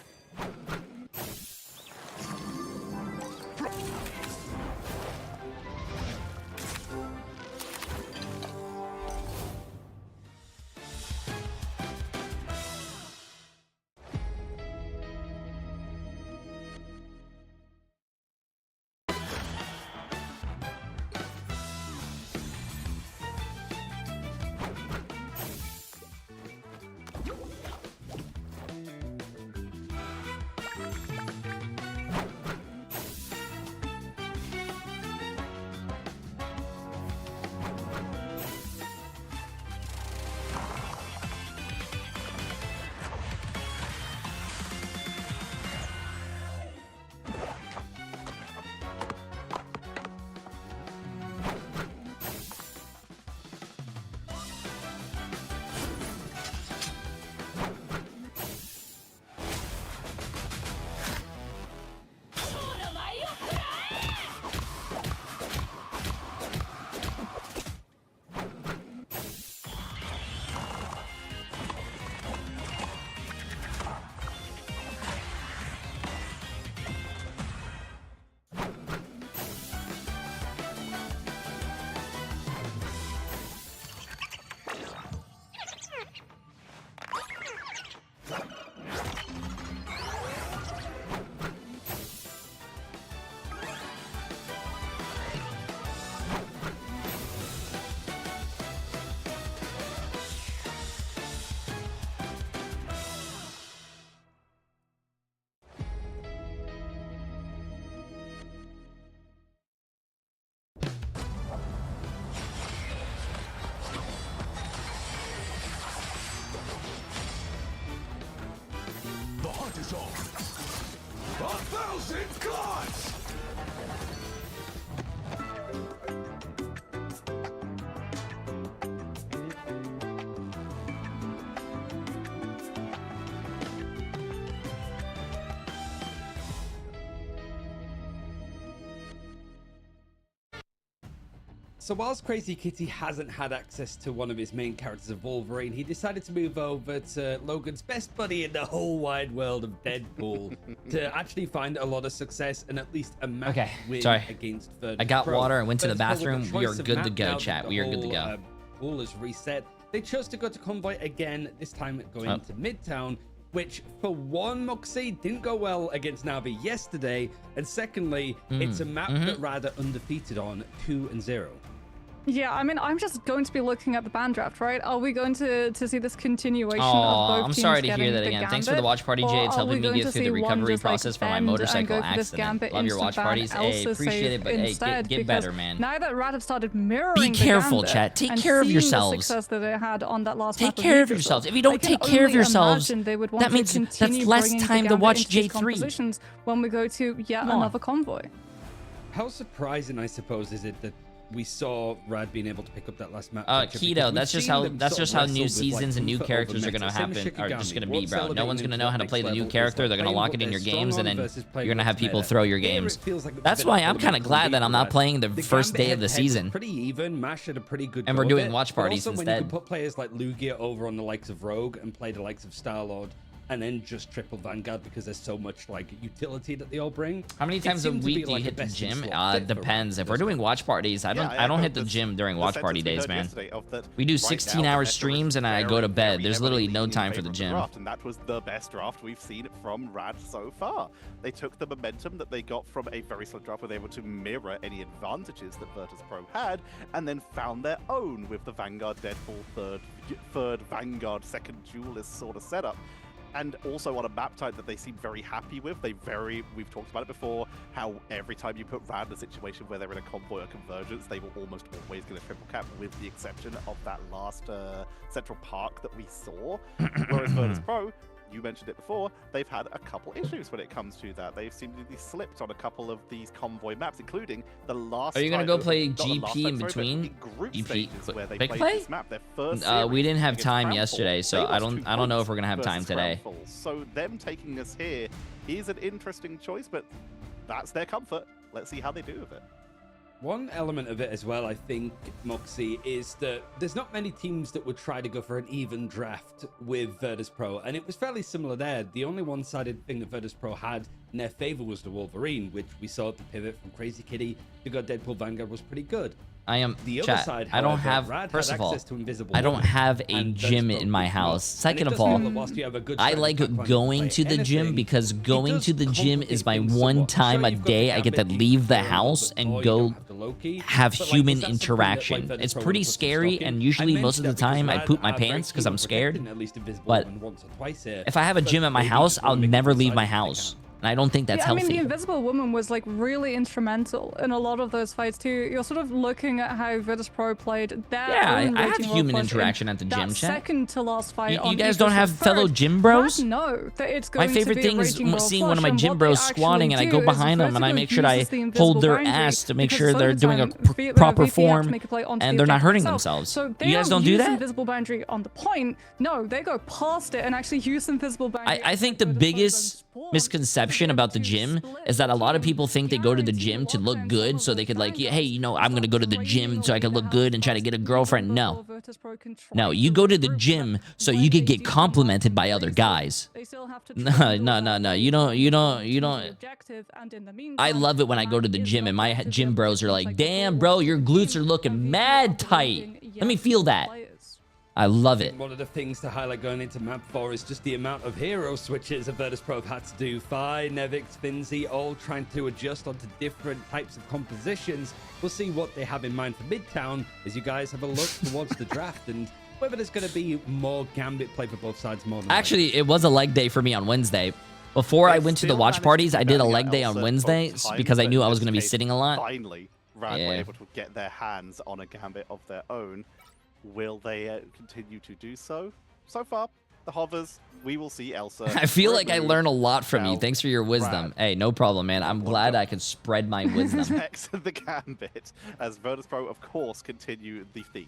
[SPEAKER 1] So whilst Crazy Kitty hasn't had access to one of his main characters of Wolverine, he decided to move over to Logan's best buddy in the whole wide world of Deadpool to actually find a lot of success and at least a match win against Virtus
[SPEAKER 3] I got
[SPEAKER 1] Pro.
[SPEAKER 3] water and went to the
[SPEAKER 1] Virtus Pro,
[SPEAKER 3] bathroom.
[SPEAKER 1] with the
[SPEAKER 3] We are
[SPEAKER 1] choice of
[SPEAKER 3] good to
[SPEAKER 1] map
[SPEAKER 3] go,
[SPEAKER 1] now
[SPEAKER 3] chat.
[SPEAKER 1] that
[SPEAKER 3] We are
[SPEAKER 1] the
[SPEAKER 3] good to go.
[SPEAKER 1] whole, pool is reset. They chose to go to Convoy again, this time going to Midtown, which for one, Moxie, didn't go well against Navi yesterday. And secondly, it's a map that Rad are undefeated on 2-0.
[SPEAKER 4] Yeah, I mean, I'm just going to be looking at the ban draft, right? Are we going to see this continuation of both
[SPEAKER 3] I'm
[SPEAKER 4] teams
[SPEAKER 3] sorry to hear
[SPEAKER 4] getting
[SPEAKER 3] that
[SPEAKER 4] the
[SPEAKER 3] again.
[SPEAKER 4] gambit,
[SPEAKER 3] Thanks for the watch party, Jay. It's helping me get through the recovery process for my motorcycle accident. Love your watch parties. Hey, appreciate it, but hey, get better, man.
[SPEAKER 4] Now that Rad have started mirroring
[SPEAKER 3] be careful,
[SPEAKER 4] the
[SPEAKER 3] chat. Take care of yourselves.
[SPEAKER 4] The success that they had on that last
[SPEAKER 3] take care of yourselves. If you don't take care of yourselves, that means that's less time to watch Jay3.
[SPEAKER 4] When we go to yet another convoy.
[SPEAKER 1] How surprising, I suppose, is it that we saw Rad being able to pick up that last map?
[SPEAKER 3] Keto, that's just how new seasons and new characters are gonna happen, are just gonna be, bro. No one's gonna know how to play the new character. They're gonna lock it in your games, and then you're gonna have people throw your games. That's why I'm kind of glad that I'm not playing the first day of the season.
[SPEAKER 1] Pretty even. Mash had a pretty good.
[SPEAKER 3] And we're doing watch parties
[SPEAKER 1] instead.
[SPEAKER 3] instead.
[SPEAKER 1] When you can put players like Lugia over on the likes of Rogue and play the likes of Star-Lord, and then just triple Vanguard because there's so much like utility that they all bring.
[SPEAKER 3] How many times a week do you hit the gym? Depends. If we're doing watch parties, I don't hit the gym during watch party days, man. We do 16-hour streams and I go to bed. There's literally no time for the gym.
[SPEAKER 2] And that was the best draft we've seen from Rad so far. They took the momentum that they got from a very slow draft, were able to mirror any advantages that Virtus Pro had, and then found their own with the Vanguard Deadpool third Vanguard second duelist sort of setup. And also on a map type that they seem very happy with. We've talked about it before, how every time you put Rad in a situation where they're in a convoy or convergence, they will almost always get a triple cap, with the exception of that last Central Park that we saw. Whereas Virtus Pro, you mentioned it before, they've had a couple issues when it comes to that. They've seemed to be slipped on a couple of these convoy maps, including the last.
[SPEAKER 3] Are you gonna go play GP in between?
[SPEAKER 2] GP
[SPEAKER 3] big play? We didn't have time yesterday, so I don't know if we're gonna have time today.
[SPEAKER 2] So them taking us here is an interesting choice, but that's their comfort. Let's see how they do with it.
[SPEAKER 1] One element of it as well, I think, Moxie, is that there's not many teams that would try to go for an even draft with Virtus Pro, and it was fairly similar there. The only one-sided thing that Virtus Pro had in their favor was the Wolverine, which we saw at the pivot from Crazy Kitty to go Deadpool Vanguard was pretty good.
[SPEAKER 3] I am
[SPEAKER 1] the
[SPEAKER 3] chat.
[SPEAKER 1] Other side, however,
[SPEAKER 3] I don't have. First of all, I don't have a gym in my house. Second of all, I like going to the gym because going to the gym is my one time a day I get to leave the house and go have human interaction. It's pretty scary, and usually most of the time I poop my pants because I'm scared. But if I have a gym at my house, I'll never leave my house. And I don't think that's healthy.
[SPEAKER 4] I mean, the Invisible Woman was like really instrumental in a lot of those fights too. You're sort of looking at how Virtus Pro played their own
[SPEAKER 3] I have
[SPEAKER 4] raging
[SPEAKER 3] human
[SPEAKER 4] role
[SPEAKER 3] interaction at the gym, chat.
[SPEAKER 4] Second to last fight.
[SPEAKER 3] You guys don't have fellow gym bros?
[SPEAKER 4] No, that it's going
[SPEAKER 3] my favorite
[SPEAKER 4] to be
[SPEAKER 3] thing is
[SPEAKER 4] a
[SPEAKER 3] seeing one of my gym bros squatting, and I go behind them and I make sure I hold their ass to make sure they're doing a proper form and they're not hurting themselves.
[SPEAKER 4] So
[SPEAKER 3] you guys don't do that?
[SPEAKER 4] Invisible boundary on the point. No, they go past it and actually use invisible boundary.
[SPEAKER 3] I think the biggest misconception about the gym is that a lot of people think they go to the gym to look good, so they could like, hey, you know, I'm gonna go to the gym so I can look good and try to get a girlfriend. No, you go to the gym so you could get complimented by other guys. No, you don't. I love it when I go to the gym and my gym bros are like, damn, bro, your glutes are looking mad tight. Let me feel that. I love it.
[SPEAKER 1] One of the things to highlight going into map 4 is just the amount of hero switches that Virtus Pro have had to do. Fi, Nevix, Finzi, all trying to adjust onto different types of compositions. We'll see what they have in mind for Midtown as you guys have a look towards the draft and whether there's going to be more Gambit play for both sides more than
[SPEAKER 3] Actually, it was a leg day for me on Wednesday. Before I went to the watch parties, I did a leg day on Wednesday because I knew I was going to be sitting a lot.
[SPEAKER 2] Finally, Rad were able to get their hands on a Gambit of their own. Will they continue to do so? So far, the hovers, we will see Elsa.
[SPEAKER 3] I feel like I learn a lot from you. Thanks for your wisdom. Hey, no problem, man. I'm glad I could spread my wisdom.
[SPEAKER 2] Next, the Gambit, as Virtus Pro, of course, continue the theme.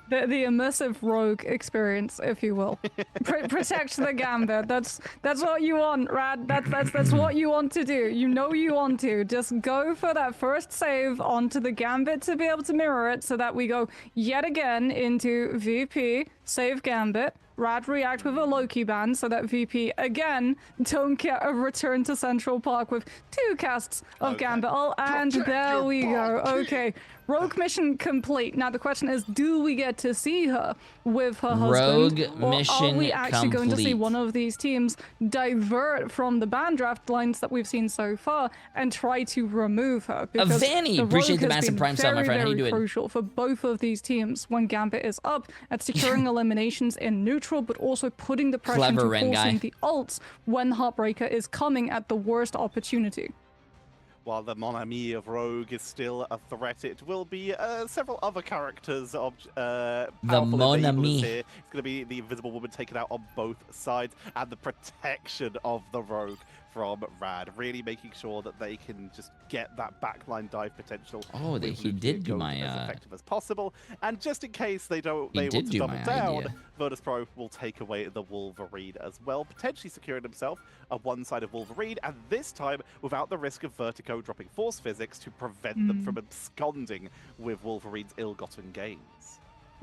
[SPEAKER 4] The immersive rogue experience, if you will. Protect the Gambit. That's what you want, Rad. That's what you want to do. You know you want to. Just go for that first save onto the Gambit to be able to mirror it so that we go yet again into VP, save Gambit, Rad react with a Loki ban so that VP again don't get a return to Central Park with 2 casts of Gambit. Oh, and there we go. Okay. Rogue mission complete. Now the question is, do we get to see her with her husband?
[SPEAKER 3] Rogue mission
[SPEAKER 4] are we actually going to see
[SPEAKER 3] complete.
[SPEAKER 4] one of these teams divert from the ban draft lines that we've seen so far and try to remove her? Because
[SPEAKER 3] Vanny,
[SPEAKER 4] the
[SPEAKER 3] appreciate
[SPEAKER 4] Rogue
[SPEAKER 3] the
[SPEAKER 4] has
[SPEAKER 3] massive
[SPEAKER 4] been
[SPEAKER 3] prime sub, my friend. How you
[SPEAKER 4] very
[SPEAKER 3] doing?
[SPEAKER 4] crucial for both of these teams when Gambit is up at securing eliminations in neutral, but also putting the pressure
[SPEAKER 3] Clever
[SPEAKER 4] into
[SPEAKER 3] Ren
[SPEAKER 4] forcing
[SPEAKER 3] guy.
[SPEAKER 4] the ults when Heartbreaker is coming at the worst opportunity.
[SPEAKER 2] While the Mon Ami of Rogue is still a threat, it will be several other characters of powerful
[SPEAKER 3] Mon
[SPEAKER 2] enablers
[SPEAKER 3] Ami.
[SPEAKER 2] here. It's going to be the Invisible Woman taken out on both sides, and the protection of the Rogue from Rad, really making sure that they can just get that backline dive potential.
[SPEAKER 3] Oh,
[SPEAKER 2] with
[SPEAKER 3] he
[SPEAKER 2] Lugia
[SPEAKER 3] did do
[SPEAKER 2] going
[SPEAKER 3] my,
[SPEAKER 2] as effective as possible, and just in case they want
[SPEAKER 3] did
[SPEAKER 2] to
[SPEAKER 3] do
[SPEAKER 2] double
[SPEAKER 3] my
[SPEAKER 2] down,
[SPEAKER 3] idea.
[SPEAKER 2] Virtus Pro will take away the Wolverine as well, potentially securing himself a one-sided Wolverine, and this time without the risk of Vertigo dropping Force Physics to prevent them from absconding with Wolverine's ill-gotten gains.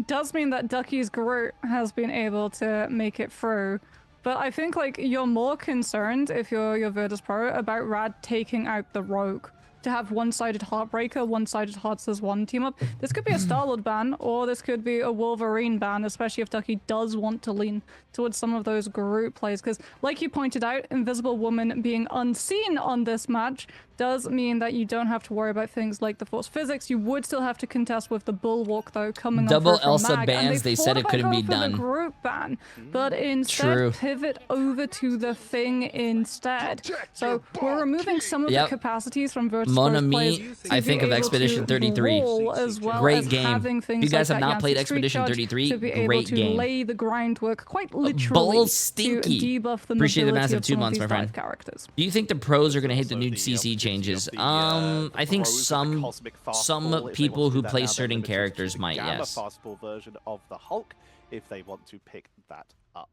[SPEAKER 4] Does mean that Ducky's Groot has been able to make it through, but I think like you're more concerned if you're Virtus Pro about Rad taking out the Rogue. To have one-sided Heartbreaker, one-sided Hearts 1 team up. This could be a Star-Lord ban, or this could be a Wolverine ban, especially if Ducky does want to lean towards some of those Groot plays. Because, like you pointed out, Invisible Woman being unseen on this match does mean that you don't have to worry about things like the Force Physics. You would still have to contest with the Bulwark, though, coming
[SPEAKER 3] Double
[SPEAKER 4] off from
[SPEAKER 3] Elsa
[SPEAKER 4] Mag.
[SPEAKER 3] bans,
[SPEAKER 4] And
[SPEAKER 3] they said it
[SPEAKER 4] thought
[SPEAKER 3] couldn't
[SPEAKER 4] about
[SPEAKER 3] be
[SPEAKER 4] going for
[SPEAKER 3] done.
[SPEAKER 4] the Groot ban, but instead
[SPEAKER 3] True.
[SPEAKER 4] pivot over to the Thing instead. So we're removing some of
[SPEAKER 3] Yep.
[SPEAKER 4] the capacities from Virtus
[SPEAKER 3] Mon
[SPEAKER 4] Pro's
[SPEAKER 3] Ami,
[SPEAKER 4] players to
[SPEAKER 3] I
[SPEAKER 4] be
[SPEAKER 3] think of
[SPEAKER 4] able
[SPEAKER 3] Expedition
[SPEAKER 4] to
[SPEAKER 3] 33.
[SPEAKER 4] roll as well
[SPEAKER 3] Great
[SPEAKER 4] as
[SPEAKER 3] game.
[SPEAKER 4] having
[SPEAKER 3] If
[SPEAKER 4] things
[SPEAKER 3] you guys
[SPEAKER 4] like
[SPEAKER 3] have
[SPEAKER 4] that
[SPEAKER 3] not played
[SPEAKER 4] Yancey Street
[SPEAKER 3] Expedition
[SPEAKER 4] Charge
[SPEAKER 3] 33,
[SPEAKER 4] to be able
[SPEAKER 3] great
[SPEAKER 4] to
[SPEAKER 3] game.
[SPEAKER 4] lay the groundwork quite literally
[SPEAKER 3] Bull
[SPEAKER 4] to
[SPEAKER 3] stinky.
[SPEAKER 4] debuff the
[SPEAKER 3] Appreciate the
[SPEAKER 4] mobility
[SPEAKER 3] massive
[SPEAKER 4] of
[SPEAKER 3] 2
[SPEAKER 4] some of
[SPEAKER 3] months,
[SPEAKER 4] these
[SPEAKER 3] my friend.
[SPEAKER 4] dive characters.
[SPEAKER 3] Do you think the pros are going to hit the
[SPEAKER 2] Also
[SPEAKER 3] new
[SPEAKER 2] the
[SPEAKER 3] CC
[SPEAKER 2] opportunity
[SPEAKER 3] changes?
[SPEAKER 2] of the,
[SPEAKER 3] I think
[SPEAKER 2] Throws of the
[SPEAKER 3] some
[SPEAKER 2] Cosmic Fastball, if they
[SPEAKER 3] people
[SPEAKER 2] want to
[SPEAKER 3] who
[SPEAKER 2] do that
[SPEAKER 3] play
[SPEAKER 2] now, they're
[SPEAKER 3] certain
[SPEAKER 2] limited to
[SPEAKER 3] characters
[SPEAKER 2] the
[SPEAKER 3] might,
[SPEAKER 2] Gamma
[SPEAKER 3] yes.
[SPEAKER 2] Fastball version of the Hulk if they want to pick that up.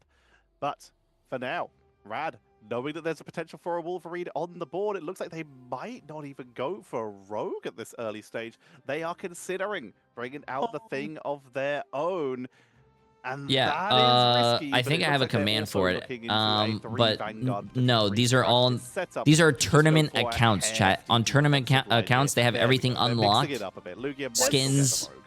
[SPEAKER 2] But for now, Rad, knowing that there's a potential for a Wolverine on the board, it looks like they might not even go for a Rogue at this early stage. They are considering bringing out the Thing of their own. And
[SPEAKER 3] Yeah,
[SPEAKER 2] that is risky,
[SPEAKER 3] I
[SPEAKER 2] but
[SPEAKER 3] think
[SPEAKER 2] it
[SPEAKER 3] I have
[SPEAKER 2] looks
[SPEAKER 3] a
[SPEAKER 2] like they're
[SPEAKER 3] command
[SPEAKER 2] also
[SPEAKER 3] for it.
[SPEAKER 2] looking into a 3
[SPEAKER 3] But
[SPEAKER 2] Vanguard
[SPEAKER 3] no,
[SPEAKER 2] three
[SPEAKER 3] these are all
[SPEAKER 2] strategy setup
[SPEAKER 3] these are
[SPEAKER 2] to just go
[SPEAKER 3] tournament
[SPEAKER 2] for a
[SPEAKER 3] accounts, chat. On
[SPEAKER 2] hefty
[SPEAKER 3] tournament
[SPEAKER 2] defensive line
[SPEAKER 3] accounts,
[SPEAKER 2] here.
[SPEAKER 3] they have
[SPEAKER 2] There we
[SPEAKER 3] everything
[SPEAKER 2] go. They're
[SPEAKER 3] unlocked.
[SPEAKER 2] mixing it up a bit. Lugia might
[SPEAKER 3] Skins.
[SPEAKER 2] get the Rogue.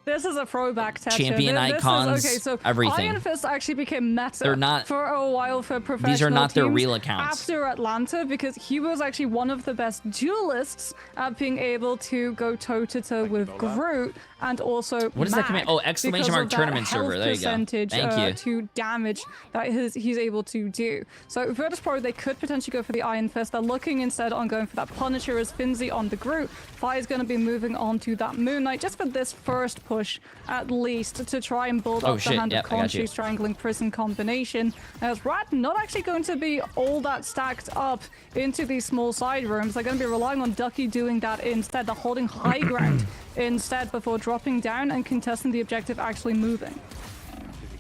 [SPEAKER 4] This is a throwback, Tetcha.
[SPEAKER 3] Champion icons,
[SPEAKER 4] okay, so
[SPEAKER 3] everything.
[SPEAKER 4] Iron Fist actually became meta
[SPEAKER 3] They're not-
[SPEAKER 4] for a while for professional
[SPEAKER 3] These are not their
[SPEAKER 4] teams
[SPEAKER 3] real accounts.
[SPEAKER 4] after Atlanta, because he was actually one of the best duelists at being able to go toe-to-toe with
[SPEAKER 2] Nola.
[SPEAKER 4] Groot and also
[SPEAKER 3] What is that
[SPEAKER 4] Mag,
[SPEAKER 3] command? Oh, exclamation
[SPEAKER 4] because
[SPEAKER 3] mark
[SPEAKER 4] of that
[SPEAKER 3] tournament
[SPEAKER 4] health
[SPEAKER 3] server. There you go.
[SPEAKER 4] percentage,
[SPEAKER 3] Thank you.
[SPEAKER 4] to damage that he's able to do. So Virtus Pro, they could potentially go for the Iron Fist. They're looking instead on going for that Punisher as Finzi on the Groot. Fire's going to be moving on to that Moon Knight just for this first push at least to try and build
[SPEAKER 3] Oh,
[SPEAKER 4] up
[SPEAKER 3] shit.
[SPEAKER 4] the Hand
[SPEAKER 3] Yep,
[SPEAKER 4] of
[SPEAKER 3] I got you.
[SPEAKER 4] Khonshu Strangling Prison combination. As Rad not actually going to be all that stacked up into these small side rooms. They're going to be relying on Ducky doing that instead. They're holding high ground instead before dropping down and contesting the objective actually moving.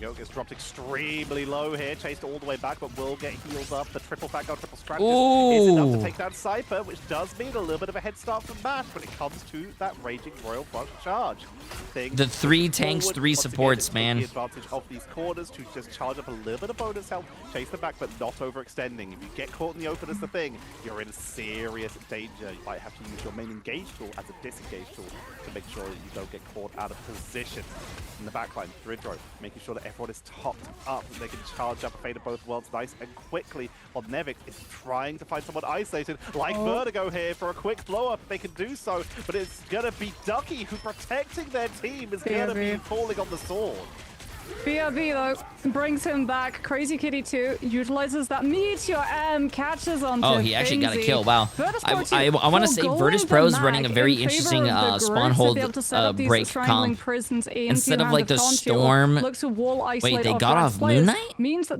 [SPEAKER 2] Go gets dropped extremely low here, chased all the way back, but will get healed up. The triple Vanguard, triple strategist is enough to take down Cypher, which does mean a little bit of a head start from Mash when it comes to that Raging Royal Flush charge.
[SPEAKER 3] The 3 tanks,
[SPEAKER 2] Forward,
[SPEAKER 3] 3
[SPEAKER 2] once again,
[SPEAKER 3] supports,
[SPEAKER 2] it's
[SPEAKER 3] man.
[SPEAKER 2] The advantage of these corners to just charge up a little bit of bonus health, chase them back, but not overextending. If you get caught in the open as the Thing, you're in serious danger. You might have to use your main engage tool as a disengage tool to make sure that you don't get caught out of position. In the backline, Dridro, making sure that everyone is topped up, and they can charge up a Fate of Both Worlds nice and quickly. While Nevik is trying to find someone isolated, like Vertigo here, for a quick blow-up. They can do so, but it's gonna be Ducky who protecting their team is gonna be falling on the sword.
[SPEAKER 4] BRB though. brings him back. Crazy Kitty 2 utilizes that Meteor M, catches onto
[SPEAKER 3] Oh, he actually got a
[SPEAKER 4] Finzi.
[SPEAKER 3] kill. Wow. I want to say Virtus Pro is running a very interesting spawn hold break comp. Instead of like the Storm. Wait, they got off Moon Knight?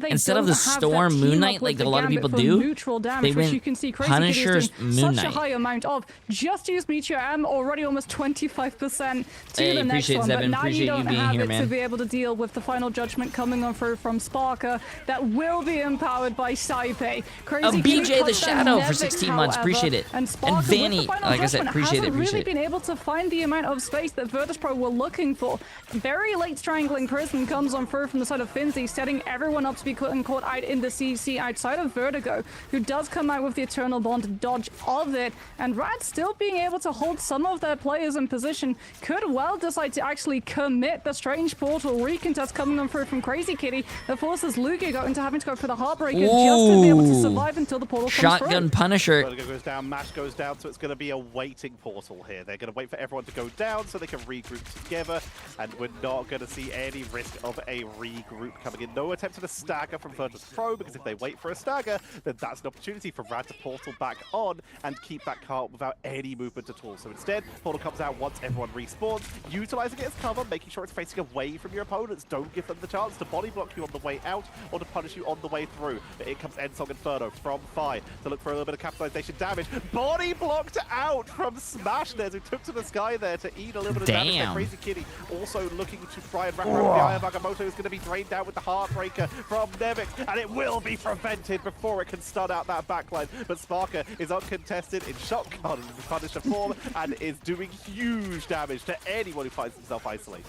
[SPEAKER 3] Instead of the Storm Moon Knight, like a lot of people do, they went Punisher's Moon Knight.
[SPEAKER 4] Such a high amount of just use Meteor M, already almost 25% to the next one. But now you don't have it to be able to deal with the final judgment coming on through from Sparker that will be empowered by Saipe. Crazy
[SPEAKER 3] BJ the Shadow for 16 months, appreciate it. And Vanny, like I said, appreciate it.
[SPEAKER 4] Really been able to find the amount of space that Virtus Pro were looking for. Very late strangling prison comes on through from the side of Finzi, setting everyone up to be caught out in the CC outside of Vertigo, who does come out with the Eternal Bond dodge of it, and Rad still being able to hold some of their players in position, could well decide to actually commit the Strange Portal recontest coming on through from Crazy Kitty that forces Lugia into having to go for the Heartbreaker just to be able to survive until the portal comes through.
[SPEAKER 3] Shotgun Punisher.
[SPEAKER 2] Vertigo goes down, Mash goes down, so it's going to be a waiting portal here. They're going to wait for everyone to go down so they can regroup together, and we're not going to see any risk of a regroup coming in. No attempt at a stagger from Virtus Pro, because if they wait for a stagger, then that's an opportunity for Rad to portal back on and keep that cart without any movement at all. So instead, portal comes out once everyone respawns, utilizing it as cover, making sure it's facing away from your opponents. Don't give them the chance to body block you on the way out or to punish you on the way through. But in comes Ensong Inferno from Fi to look for a little bit of capitalization damage. Body blocked out from Smashnez, who took to the sky there to eat a little bit of damage there. Crazy Kitty also looking to try and wrap around the eye of Agamotto, is going to be drained out with the Heartbreaker from Nevix, and it will be prevented before it can stun out that backline. But Sparker is uncontested in shotgun and Punisher form and is doing huge damage to anyone who finds himself isolated.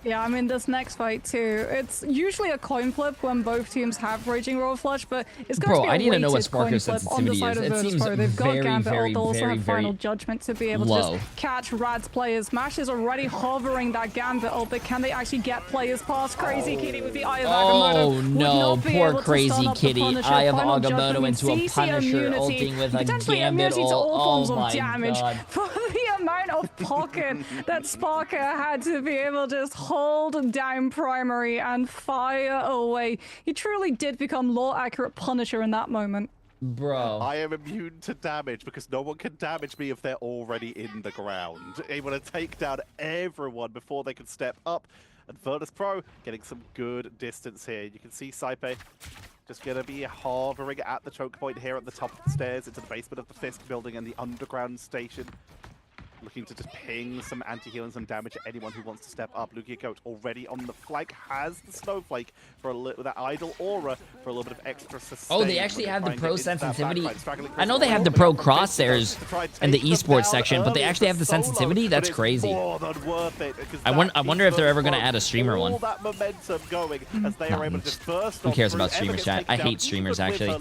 [SPEAKER 4] Yeah, I mean, this next fight too, it's usually a coin flip when both teams have Raging Royal Flush, but it's going to be a
[SPEAKER 3] I need to know what
[SPEAKER 4] weighted coin
[SPEAKER 3] Sparker's
[SPEAKER 4] flip on the
[SPEAKER 3] sensitivity
[SPEAKER 4] side
[SPEAKER 3] is.
[SPEAKER 4] of
[SPEAKER 3] It
[SPEAKER 4] Virtus
[SPEAKER 3] seems
[SPEAKER 4] Pro. They've got
[SPEAKER 3] very,
[SPEAKER 4] Gambit,
[SPEAKER 3] very,
[SPEAKER 4] they'll also
[SPEAKER 3] very,
[SPEAKER 4] have
[SPEAKER 3] very
[SPEAKER 4] Final Judgment to be able to
[SPEAKER 3] low.
[SPEAKER 4] just catch Rad's players. Mash is already hovering that Gambit ult, but can they actually get players past Crazy Kitty with the Eye of Agamotto?
[SPEAKER 3] Oh no, poor Crazy Kitty. Eye of Agamotto into a Punisher ulting with a Gambit ult. Oh my god.
[SPEAKER 4] For the amount of pocket that Sparker had to be able to just hold down primary and fire away. He truly did become law-accurate Punisher in that moment.
[SPEAKER 3] Bro.
[SPEAKER 2] I am immune to damage because no one can damage me if they're already in the ground. Able to take down everyone before they can step up. And Virtus Pro getting some good distance here. You can see Saipe just going to be hovering at the choke point here at the top of the stairs into the basement of the Fisk building and the underground station. Looking to just ping some anti-heal and some damage to anyone who wants to step up. Lugia Goat already on the flank, has the Snowflake for a little, that idle aura for a little bit of extra sustain.
[SPEAKER 3] Oh, they actually have the pro sensitivity. I know they have the pro crosshairs in the esports section, but they actually have the sensitivity? That's crazy. I wonder if they're ever going to add a streamer one. Who cares about streamers, chat? I hate streamers, actually.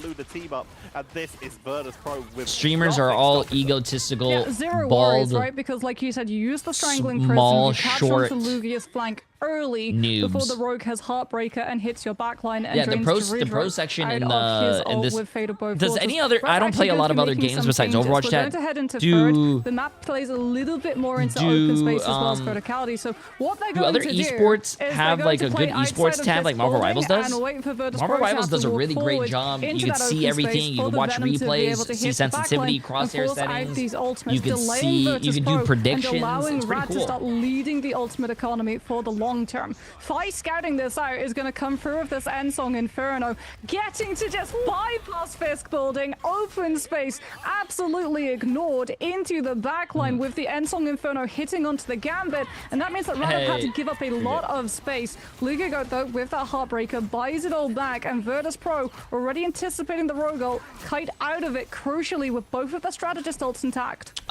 [SPEAKER 3] Streamers are all egotistical, bald,
[SPEAKER 4] right? Because like you said, you use the strangling
[SPEAKER 3] small,
[SPEAKER 4] prison, you catch
[SPEAKER 3] short
[SPEAKER 4] onto Lugia's flank early
[SPEAKER 3] noobs.
[SPEAKER 4] Before the rogue has Heartbreaker and hits your backline and
[SPEAKER 3] yeah, the pro section in this. Does any other? I don't play a lot of other games besides Overwatch. Chat.
[SPEAKER 4] The map plays a little bit more into open space as well as verticality. So what they're going to do
[SPEAKER 3] esports have like a good esports tab like Marvel Rivals does? Marvel Rivals does a really great job. You can see everything. You can watch replays, see sensitivity, crosshair settings. You can see. You can do predictions. It's pretty cool.
[SPEAKER 4] To start leading the ultimate economy for the long term. Fi scouting this out is going to come through with this Ensong Inferno, getting to just bypass Fisk building, open space, absolutely ignored into the backline with the Ensong Inferno hitting onto the Gambit, and that means that Rad had to give up a lot of space. Lugia Goat, though, with that Heartbreaker, buys it all back, and Virtus Pro, already anticipating the rogue ult, kite out of it crucially with both of the strategist ults intact.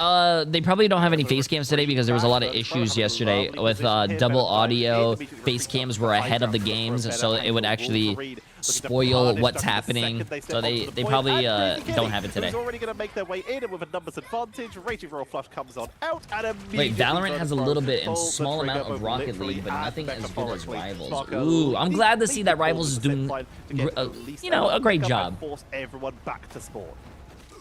[SPEAKER 3] They probably don't have any face cams today because there was a lot of issues yesterday with double audio. Face cams were ahead of the games, so it would actually spoil what's happening. So they probably don't have it today.
[SPEAKER 2] Already going to make their way in with a numbers advantage. Raging Royal Flush comes on out, and
[SPEAKER 3] wait, Valorant has a little bit and small amount of Rocket League, but nothing as good as Rivals. Ooh, I'm glad to see that Rivals is doing, you know, a great job.
[SPEAKER 2] Force everyone back to spawn.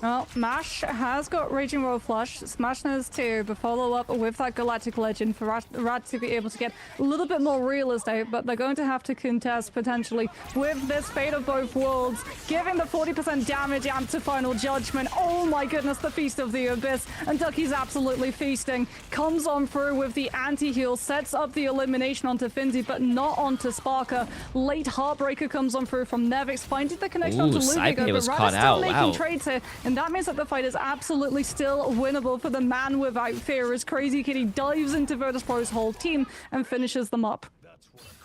[SPEAKER 4] Well, Mash has got Raging Roll Flush, Smash knows too, but follow up with that Galactic Legend for Rad to be able to get a little bit more real estate, but they're going to have to contest potentially with this Fate of Both Worlds, giving the 40% damage amp to Final Judgment. Oh my goodness, the Feast of the Abyss, and Ducky's absolutely feasting. Comes on through with the anti-heal, sets up the elimination onto Finzi, but not onto Sparker. Late Heartbreaker comes on through from Nevix, finding the connection onto Lugigo, but Rad is still making trades here. And that means that the fight is absolutely still winnable for the man without fear as Crazy Kitty dives into Virtus.pro's whole team and finishes them up.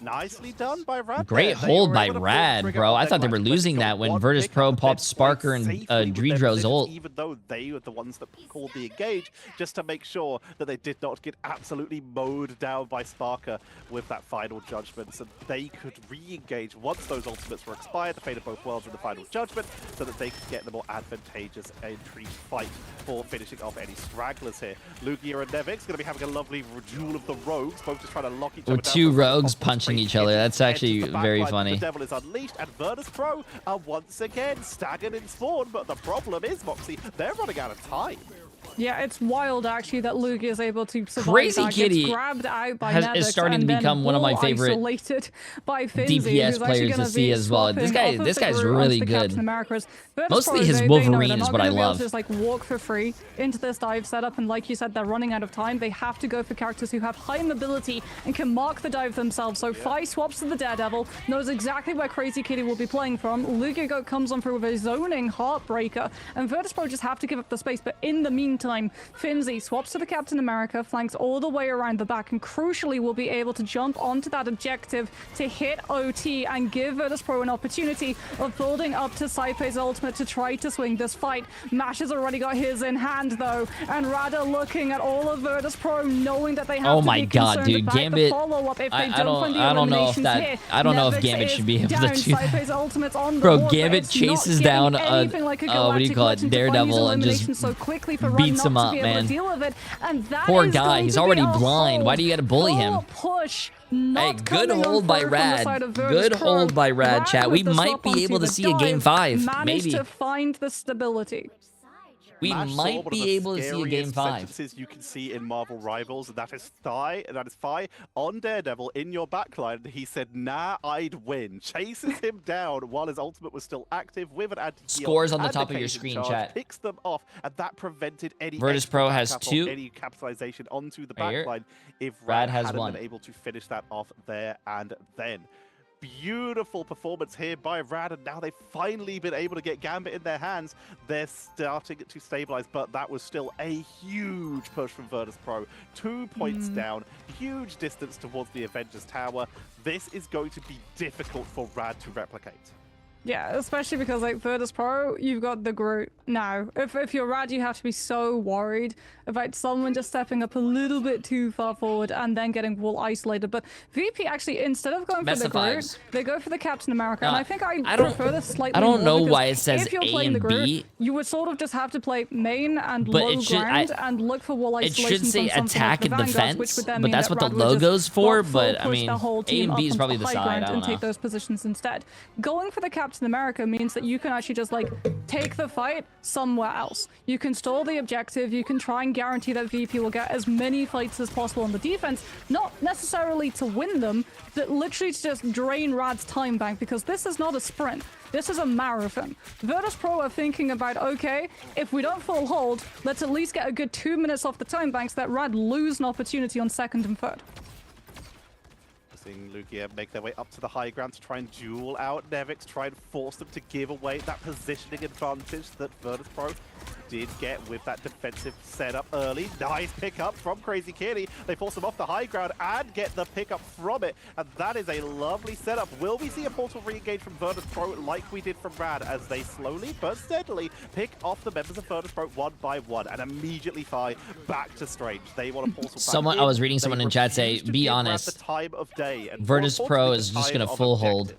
[SPEAKER 2] Nicely done by Rad.
[SPEAKER 3] Great hold by Rad, bro. I thought they were losing that when Virtus.pro popped Sparker and Dreedro's ult.
[SPEAKER 2] Even though they were the ones that called the engage, just to make sure that they did not get absolutely mowed down by Sparker with that Final Judgment, so they could re-engage once those ultimates were expired, the Fate of Both Worlds and the Final Judgment, so that they could get the more advantageous entry fight for finishing off any stragglers here. Lugia and Nevix going to be having a lovely duel of the rogues, both just trying to lock each other down.
[SPEAKER 3] Two rogues punching each other. That's actually very funny.
[SPEAKER 2] The devil is unleashed, and Virtus.pro are once again staggered in spawn, but the problem is, Moxie, they're running out of time.
[SPEAKER 4] Yeah, it's wild actually that Lugia is able to survive.
[SPEAKER 3] Crazy
[SPEAKER 4] that.
[SPEAKER 3] Kitty
[SPEAKER 4] Gets grabbed out by Nevix
[SPEAKER 3] is starting to
[SPEAKER 4] and
[SPEAKER 3] become one of my favorite
[SPEAKER 4] isolated by Finzi,
[SPEAKER 3] DPS players to see as well. This guy's really good. Mostly his Wolverine is what I love.
[SPEAKER 4] Just like walk for free into this dive setup, and like you said, they're running out of time. They have to go for characters who have high mobility and can mark the dive themselves. So Fi swaps to the Daredevil, knows exactly where Crazy Kitty will be playing from. Lugia comes on through with a zoning Heartbreaker, and Virtus.pro just have to give up the space. But in the meantime, Finzi swaps to the Captain America, flanks all the way around the back, and crucially will be able to jump onto that objective to hit OT and give Virtus.pro an opportunity of building up to Saipei's ultimate to try to swing this fight. Mash has already got his in hand though, and Rada looking at all of Virtus.pro, knowing that they have to be concerned
[SPEAKER 3] dude,
[SPEAKER 4] about
[SPEAKER 3] Gambit,
[SPEAKER 4] the follow-up if they
[SPEAKER 3] I don't know if that
[SPEAKER 4] here.
[SPEAKER 3] I don't know if
[SPEAKER 4] Nevix
[SPEAKER 3] Gambit should be able to do
[SPEAKER 4] Saipei's ultimate's on the
[SPEAKER 3] Bro,
[SPEAKER 4] board,
[SPEAKER 3] Gambit chases down a what do you call it, Daredevil, and just
[SPEAKER 4] so quickly for
[SPEAKER 3] beats him up, man. Poor guy, he's already blind. Why do you gotta bully him?
[SPEAKER 4] Push.
[SPEAKER 3] Hey, good hold by Rad. Good hold by Rad, chat. We might be able to see a game 5, maybe.
[SPEAKER 4] To find the stability.
[SPEAKER 3] We might be able to see a game 5.
[SPEAKER 2] You can see in Marvel Rivals, and that is Fi on Daredevil in your backline. He said, "Nah, I'd win." Chases him down while his ultimate was still active with an anti-heal.
[SPEAKER 3] Scores on the top of your screen, chat.
[SPEAKER 2] Picks them off, and that prevented any
[SPEAKER 3] Virtus.pro has 2.
[SPEAKER 2] Any capitalization onto the backline if
[SPEAKER 3] Rad has
[SPEAKER 2] hadn't
[SPEAKER 3] 1.
[SPEAKER 2] been able to finish that off there and then. Beautiful performance here by Rad, and now they've finally been able to get Gambit in their hands. They're starting to stabilize, but that was still a huge push from Virtus.pro. 2 points down, huge distance towards the Avengers Tower. This is going to be difficult for Rad to replicate.
[SPEAKER 4] Yeah, especially because like Virtus.pro, you've got the Groot now. If you're Rad, you have to be so worried about someone just stepping up a little bit too far forward and then getting wall isolated. But VP actually, instead of going for the Groot, they go for the Captain America. And I think I prefer this slightly more.
[SPEAKER 3] I don't know why it says
[SPEAKER 4] if you're
[SPEAKER 3] A
[SPEAKER 4] playing the
[SPEAKER 3] and
[SPEAKER 4] Groot,
[SPEAKER 3] B.
[SPEAKER 4] you would sort of just have to play main and low ground and look for wall isolation.
[SPEAKER 3] It should say attack and defense,
[SPEAKER 4] but
[SPEAKER 3] that's what the logo's for. But I mean, A and B is probably the side. I don't
[SPEAKER 4] and
[SPEAKER 3] know.
[SPEAKER 4] take those positions instead. Going for the Captain America means that you can actually just like take the fight somewhere else. You can stall the objective, you can try and guarantee that VP will get as many fights as possible on the defense, not necessarily to win them, but literally to just drain Rad's time bank, because this is not a sprint. This is a marathon. Virtus.pro are thinking about, okay, if we don't full hold, let's at least get a good 2 minutes off the time banks that Rad lose an opportunity on second and third.
[SPEAKER 2] Seeing Lugia make their way up to the high ground to try and duel out Nevix, try and force them to give away that positioning advantage that Virtus.pro did get with that defensive setup early. Nice pickup from Crazy Kitty. They force them off the high ground and get the pickup from it, and that is a lovely setup. Will we see a portal re-engage from Virtus.pro like we did from Rad, as they slowly but steadily pick off the members of Virtus.pro one by one, and immediately Fi back to Strange. They want a portal back
[SPEAKER 3] I was reading someone in chat say, be honest,
[SPEAKER 2] the time of day, and
[SPEAKER 3] Virtus.pro is just going to full hold.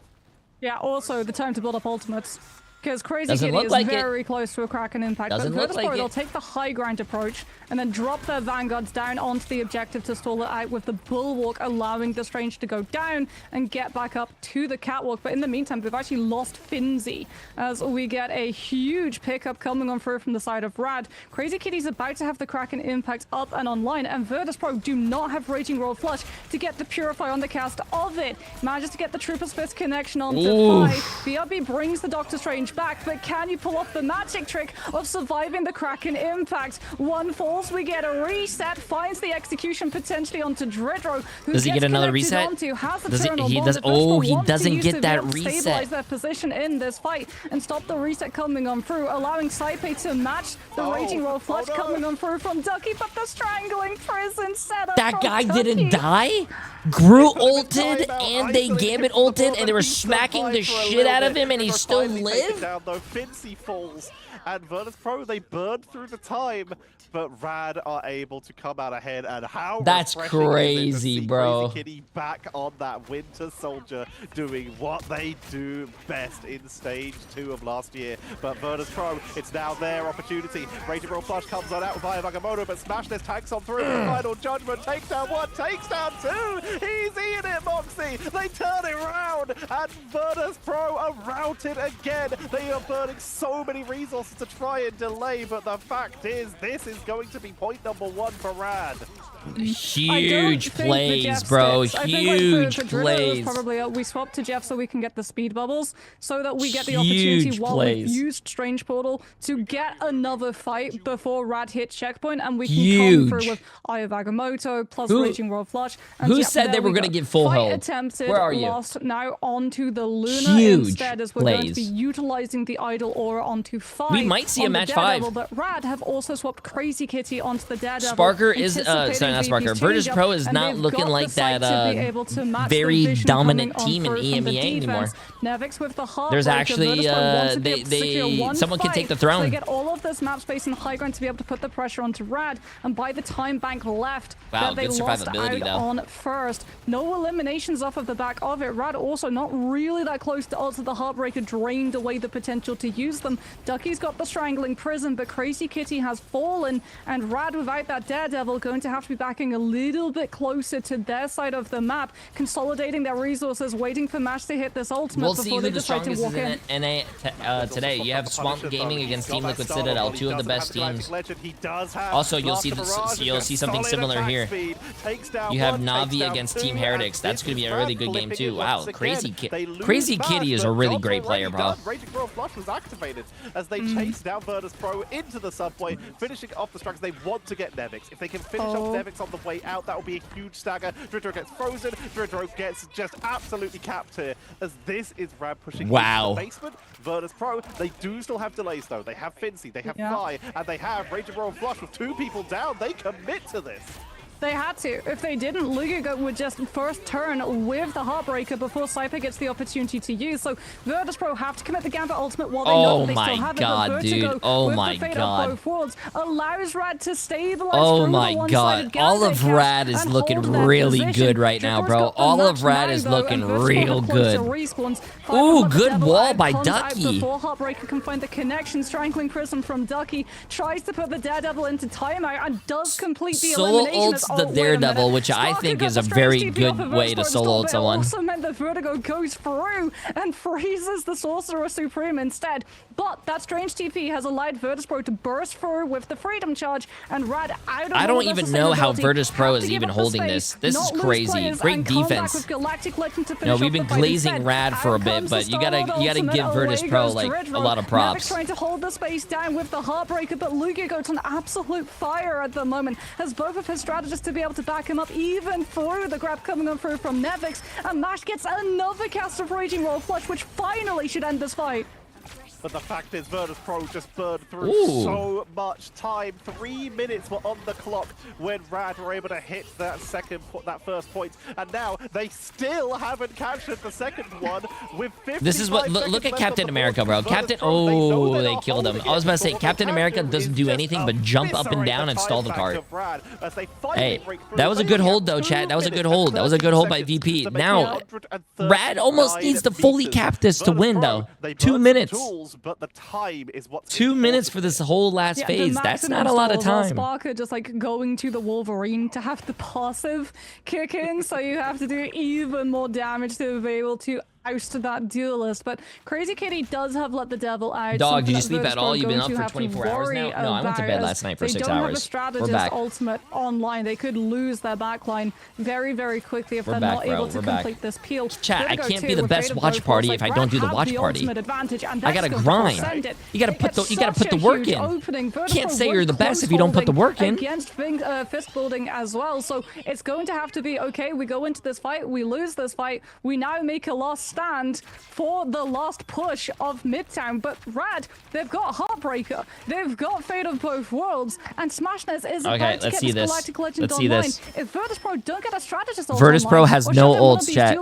[SPEAKER 4] Yeah, also the time to build up ultimates. Because Crazy
[SPEAKER 3] Doesn't
[SPEAKER 4] Kitty
[SPEAKER 3] look
[SPEAKER 4] is
[SPEAKER 3] like
[SPEAKER 4] very close to a Kraken impact.
[SPEAKER 3] Doesn't
[SPEAKER 4] but
[SPEAKER 3] look
[SPEAKER 4] Virtus
[SPEAKER 3] like
[SPEAKER 4] Pro,
[SPEAKER 3] it.
[SPEAKER 4] they'll take the high ground approach and then drop their vanguards down onto the objective to stall it out with the bulwark, allowing the Strange to go down and get back up to the catwalk. But in the meantime, we've actually lost Finzi as we get a huge pickup coming on through from the side of Rad. Crazy Kitty's about to have the Kraken impact up and online, and Virtus Pro do not have Raging Roll Flush to get the Purify on the cast of it. Manages to get the Trooper's Fist connection onto Fi. BRB brings the Doctor Strange back, but can you pull off the magic trick of surviving the Kraken impact? One falls, we get a reset, finds the execution potentially onto Dredro, who
[SPEAKER 3] Does he
[SPEAKER 4] gets
[SPEAKER 3] get another
[SPEAKER 4] connected
[SPEAKER 3] reset?
[SPEAKER 4] Onto, has the
[SPEAKER 3] Does he-
[SPEAKER 4] turn on
[SPEAKER 3] he
[SPEAKER 4] board.
[SPEAKER 3] does-
[SPEAKER 4] The Virtus Pro
[SPEAKER 3] oh, he
[SPEAKER 4] want to
[SPEAKER 3] doesn't
[SPEAKER 4] use
[SPEAKER 3] get
[SPEAKER 4] to be
[SPEAKER 3] that
[SPEAKER 4] able to
[SPEAKER 3] reset.
[SPEAKER 4] stabilize their position in this fight and stop the reset coming on through, allowing Saipe to match the Raging Roll Flush coming on through from Ducky, but the Strangling Prison setup
[SPEAKER 3] That
[SPEAKER 4] from
[SPEAKER 3] guy
[SPEAKER 4] Ducky.
[SPEAKER 3] didn't die? Gru ulted and they Gambit ulted and they were smacking the shit out of him and he still lived?
[SPEAKER 2] Down, though. Finzi falls and Virtus Pro, they burn through the time, but Rad are able to come out ahead. And how
[SPEAKER 3] That's
[SPEAKER 2] refreshing is it to
[SPEAKER 3] crazy,
[SPEAKER 2] see
[SPEAKER 3] bro.
[SPEAKER 2] Crazy Kitty back on that Winter Soldier doing what they do best in stage 2 of last year. But Virtus Pro, it's now their opportunity. Raging Roll Flush comes on out via Vagamoto, but Smashless tanks on through. Final Judgment takes down 1, takes down 2. He's eating it, Moxie. They turn it around, and Virtus Pro are routed again. They are burning so many resources to try and delay, but the fact is, this is going to be point number 1 for Rad.
[SPEAKER 3] Huge plays, bro. Huge plays.
[SPEAKER 4] Probably we swapped to Jeff so we can get the speed bubbles, so that we get the opportunity while we used Strange Portal to get another fight before Rad hits checkpoint, and we can come through with Aya Vagamoto plus Raging Roll Flush. And
[SPEAKER 3] who said they were going to get full
[SPEAKER 4] fight
[SPEAKER 3] health?
[SPEAKER 4] attempted,
[SPEAKER 3] Where are you?
[SPEAKER 4] lost, now onto the Luna instead, as we're going to be utilizing the Idol Aura onto 5.
[SPEAKER 3] We might see a match
[SPEAKER 4] Daredevil,
[SPEAKER 3] 5.
[SPEAKER 4] But Rad have also swapped Crazy Kitty onto the Daredevil.
[SPEAKER 3] Sparker is sorry, not Sparker. Virtus Pro is not looking like that very dominant team in EMEA anymore.
[SPEAKER 4] Nevix with the
[SPEAKER 3] There's actually someone can take the throne.
[SPEAKER 4] So they get all of this map space and high ground to be able to put the pressure onto Rad, and by the time Bank left,
[SPEAKER 3] Wow,
[SPEAKER 4] that they
[SPEAKER 3] good
[SPEAKER 4] lost
[SPEAKER 3] survivability,
[SPEAKER 4] out
[SPEAKER 3] though.
[SPEAKER 4] on first. No eliminations off of the back of it. Rad also not really that close to odds of the Heartbreaker, drained away the potential to use them. Ducky's got the Strangling Prison, but Crazy Kitty has fallen, and Rad without that Daredevil going to have to be backing a little bit closer to their side of the map, consolidating their resources, waiting for Mash to hit this ultimate
[SPEAKER 3] We'll
[SPEAKER 4] before
[SPEAKER 3] see who
[SPEAKER 4] they
[SPEAKER 3] the
[SPEAKER 4] decide to
[SPEAKER 3] strongest
[SPEAKER 4] walk
[SPEAKER 3] is
[SPEAKER 4] in.
[SPEAKER 3] in NA today. You have Swamp Gaming against Team Liquid Citadel, 2 of the best teams. Also, you'll see something similar here. You have Navi against Team Heretics. That's going to be a really good game too. Wow, Crazy Kitty is a really great player, bro.
[SPEAKER 2] Raging Roll Flush was activated as they chase down Virtus Pro into the subway, finishing off the structures. They want to get Nevix. If they can finish off Nevix on the way out, that will be a huge stagger. Dredro gets frozen. Dredro gets just absolutely capped here, as this is Rad pushing into the basement. Virtus Pro, they do still have delays though. They have Finzi, they have Fly, and they have Raging Roll Flush with 2 people down. They commit to this.
[SPEAKER 4] They had to. If they didn't, Lugigo would just first turn with the Heartbreaker before Saipa gets the opportunity to use. So Virtus Pro have to commit the Gambit ultimate while they know that they still have it. But Vertigo, with the fate of both worlds, allows Rad to stabilize
[SPEAKER 3] Oh my god. All of Rad is looking really good right now, bro. All of Rad is looking real good. Ooh, good wall by Ducky.
[SPEAKER 4] Before Heartbreaker can find the connection, Strangling Prism from Ducky, tries to put the Daredevil into timeout and does complete the elimination.
[SPEAKER 3] The Daredevil, which I think is a very good way to solo ult someone.
[SPEAKER 4] It also meant that Vertigo goes through and freezes the Sorcerer Supreme instead. But that Strange TP has allowed Virtus Pro to burst through with the Freedom Charge, and Rad out of
[SPEAKER 3] I don't even know how Virtus Pro is even holding this. This is crazy. Great defense. No, we've been glazing Rad for a bit, but you gotta give Virtus Pro like a lot of props.
[SPEAKER 4] Trying to hold the space down with the Heartbreaker, but Lugia goes on absolute fire at the moment. Has both of his strategists to be able to back him up, even through the grab coming on through from Nevix, and Mash gets another cast of Raging Roll Flush, which finally should end this fight.
[SPEAKER 2] But the fact is, Virtus Pro just burned through so much time. 3 minutes were on the clock when Rad were able to hit that first point, and now they still haven't captured the second one with 50.
[SPEAKER 3] This is what look at Captain America, bro. Captain, they killed him. I was about to say Captain America doesn't do anything but jump up and down and stall the cart. Hey, that was a good hold though, chat. That was a good hold. That was a good hold by VP. Now, Rad almost needs to fully cap this to win though. 2 minutes.
[SPEAKER 2] course, but the time is what's
[SPEAKER 3] 2 minutes for this whole last phase. That's not a lot of time.
[SPEAKER 4] Sparker just like going to the Wolverine to have the passive kick in, so you have to do even more damage to be able to oust that duelist. But Crazy Kitty does have Let the Devil Out.
[SPEAKER 3] Dog, did you sleep at all? You've been up for 24 hours now? No, I went to bed last night for 6 hours.
[SPEAKER 4] They don't have a strategist ultimate online. They could lose their backline very, very quickly if they're not able to complete this peel.
[SPEAKER 3] Chat, I can't be the best watch party if I don't do the watch party. I gotta grind. You gotta put the work in. Can't say you're the best if you don't put the work in.
[SPEAKER 4] Against fist building as well. So it's going to have to be, okay, we go into this fight, we lose this fight, we now make a loss stand for the last push of Midtown. But Rad, they've got Heartbreaker, they've got Fate of Both Worlds, and Smashness is about to get this Galactic Legend online. If Virtus Pro don't get a strategist
[SPEAKER 3] Virtus Pro has no ults, chat.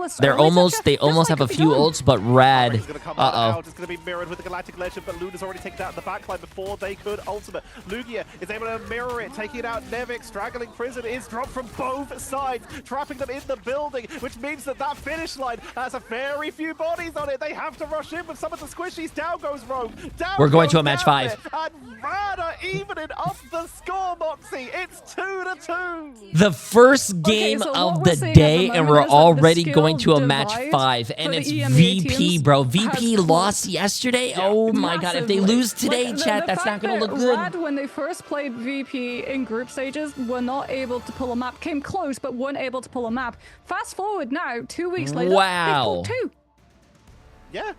[SPEAKER 3] They almost have a few ults, but Rad.
[SPEAKER 2] It's going to be mirrored with the Galactic Legend, but Luna's already taken out the backline before they could ultimate. Lugia is able to mirror it, taking it out. Nevik, straggling Prison is dropped from both sides, trapping them in the building, which means that finish line has a very few bodies on it. They have to rush in with some of the squishies. Down goes Rogue.
[SPEAKER 3] We're going to a match 5.
[SPEAKER 2] And Rada evening up the score, Moxie. It's 2-2.
[SPEAKER 3] The first game of the day, and we're already going to a match 5. And it's VP, bro. VP lost yesterday. Oh my god. If they lose today, chat, that's not going to look good.
[SPEAKER 4] Rad, when they first played VP in group stages, were not able to pull a map. Came close, but weren't able to pull a map. Fast forward now, 2 weeks later, they pulled 2.
[SPEAKER 2] Yeah,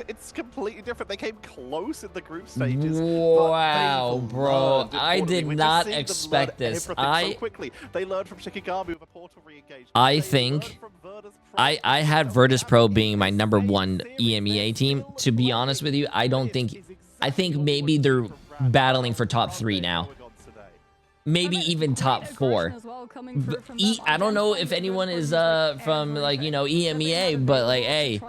[SPEAKER 2] it's completely different. They came close in the group stages.
[SPEAKER 3] Wow, bro. I did not expect this.
[SPEAKER 2] So quickly. They learned from Shikigami with a portal re-engage.
[SPEAKER 3] I think I had Virtus Pro being my #1 EMEA team. To be honest with you, I think maybe they're battling for top 3 now. Maybe even top 4. I don't know if anyone is from like, you know, EMEA, but like, hey,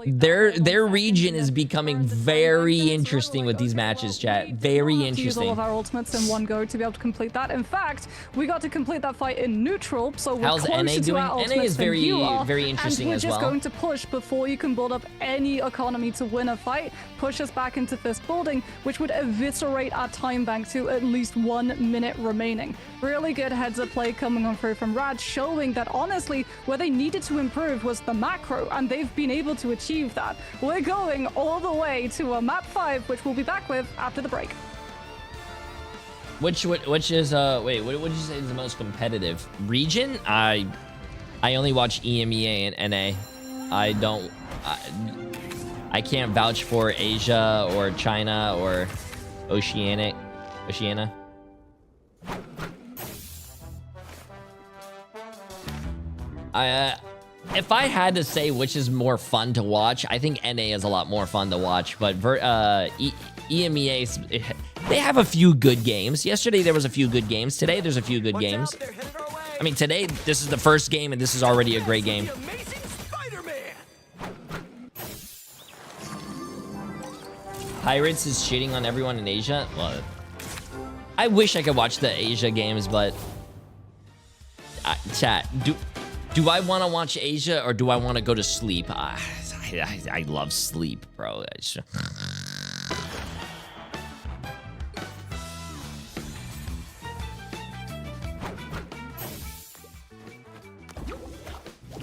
[SPEAKER 3] their region is becoming very interesting with these matches, chat. Very interesting.
[SPEAKER 4] Use all of our ultimates in one go to be able to complete that. In fact, we got to complete that fight in neutral, so we're closer to our ultimates.
[SPEAKER 3] NA is very interesting
[SPEAKER 4] as well. And we're just going to push before you can build up any economy to win a fight. Push us back into fist building, which would eviscerate our time bank to at least 1 minute remaining. Really good heads up play coming on through from Rad, showing that honestly where they needed to improve was the macro, and they've been able to achieve that. We're going all the way to a map 5, which we'll be back with after the break.
[SPEAKER 3] Which is wait, what would you say is the most competitive region? I only watch EMEA and NA. I can't vouch for Asia or China or Oceania. If I had to say which is more fun to watch, I think NA is a lot more fun to watch. But EMEA, they have a few good games. Yesterday there was a few good games. Today there's a few good games. I mean, today this is the first game, and this is already a great game. Pirates is cheating on everyone in Asia. Well, I wish I could watch the Asia games, but chat, do I want to watch Asia or do I want to go to sleep? I love sleep, bro.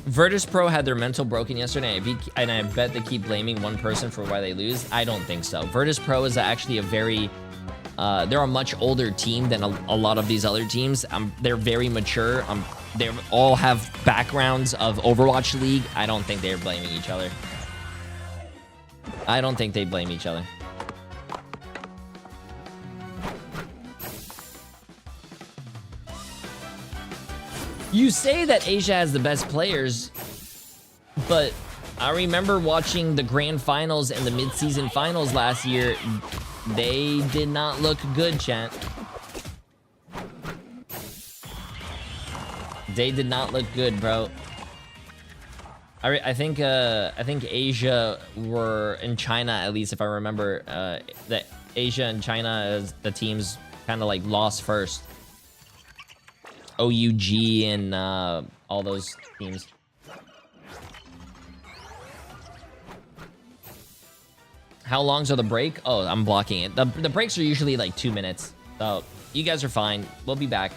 [SPEAKER 3] Virtus Pro had their mental broken yesterday, and I bet they keep blaming one person for why they lose. I don't think so. Virtus Pro is actually a very... they're a much older team than a lot of these other teams. They're very mature. They all have backgrounds of Overwatch League. I don't think they're blaming each other. I don't think they blame each other. You say that Asia has the best players, but I remember watching the grand finals and the mid-season finals last year. They did not look good, chat. They did not look good, bro. I think Asia were in China, at least if I remember, that Asia and China as the teams kind of like lost first. OUG and all those teams. How long's the break? Oh, I'm blocking it. The breaks are usually like 2 minutes. So you guys are fine. We'll be back.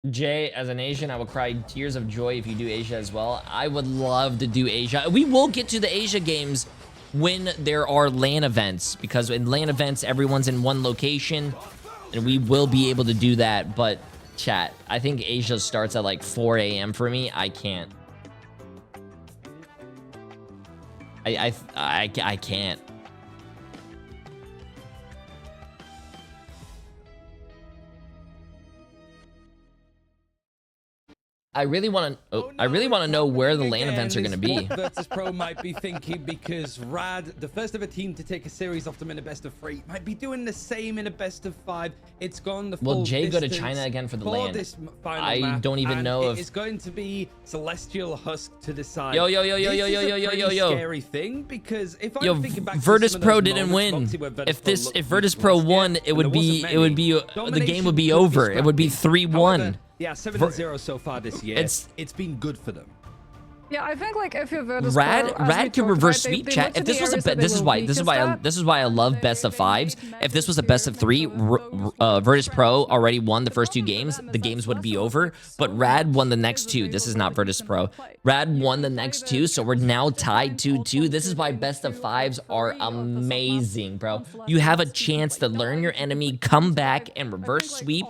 [SPEAKER 3] Jay, as an Asian, I will cry tears of joy if you do Asia as well. I would love to do Asia. We will get to the Asia games when there are LAN events, because in LAN events, everyone's in one location, and we will be able to do that. But chat, I think Asia starts at like 4 a.m. for me. I can't. I can't. I really want to know where the LAN events are going to be.
[SPEAKER 1] Virtus Pro might be thinking, because Rad, the first ever team to take a series off them in a best of 3, might be doing the same in a best of 5. It's gone the full
[SPEAKER 3] Will Jay go to
[SPEAKER 1] distance
[SPEAKER 3] China again for the
[SPEAKER 1] for
[SPEAKER 3] LAN?
[SPEAKER 1] this final
[SPEAKER 3] I
[SPEAKER 1] map,
[SPEAKER 3] don't even
[SPEAKER 1] and
[SPEAKER 3] know if
[SPEAKER 1] it's going to be Celestial Husk to decide.
[SPEAKER 3] Yo.
[SPEAKER 1] Scary thing, because if I'm thinking back to
[SPEAKER 3] Virtus
[SPEAKER 1] some of
[SPEAKER 3] Pro
[SPEAKER 1] those
[SPEAKER 3] didn't
[SPEAKER 1] moments,
[SPEAKER 3] win.
[SPEAKER 1] obviously, where
[SPEAKER 3] If Virtus Pro won, it would be the game would be over. It would be 3-1.
[SPEAKER 1] Yeah, 7-0 so far this year. It's been good for them.
[SPEAKER 4] Yeah, I think like if you're Virtus
[SPEAKER 3] Rad could reverse
[SPEAKER 4] right,
[SPEAKER 3] sweep chat. If this was this is why I love best of 5s. If this was a best of 3, Virtus Pro already won the first 2 games. The games would be over. But Rad won the next 2. This is not Virtus Pro. Rad won the next 2, so we're now tied 2-2. This is why best of 5s are amazing, bro. You have a chance to learn your enemy, come back, and reverse sweep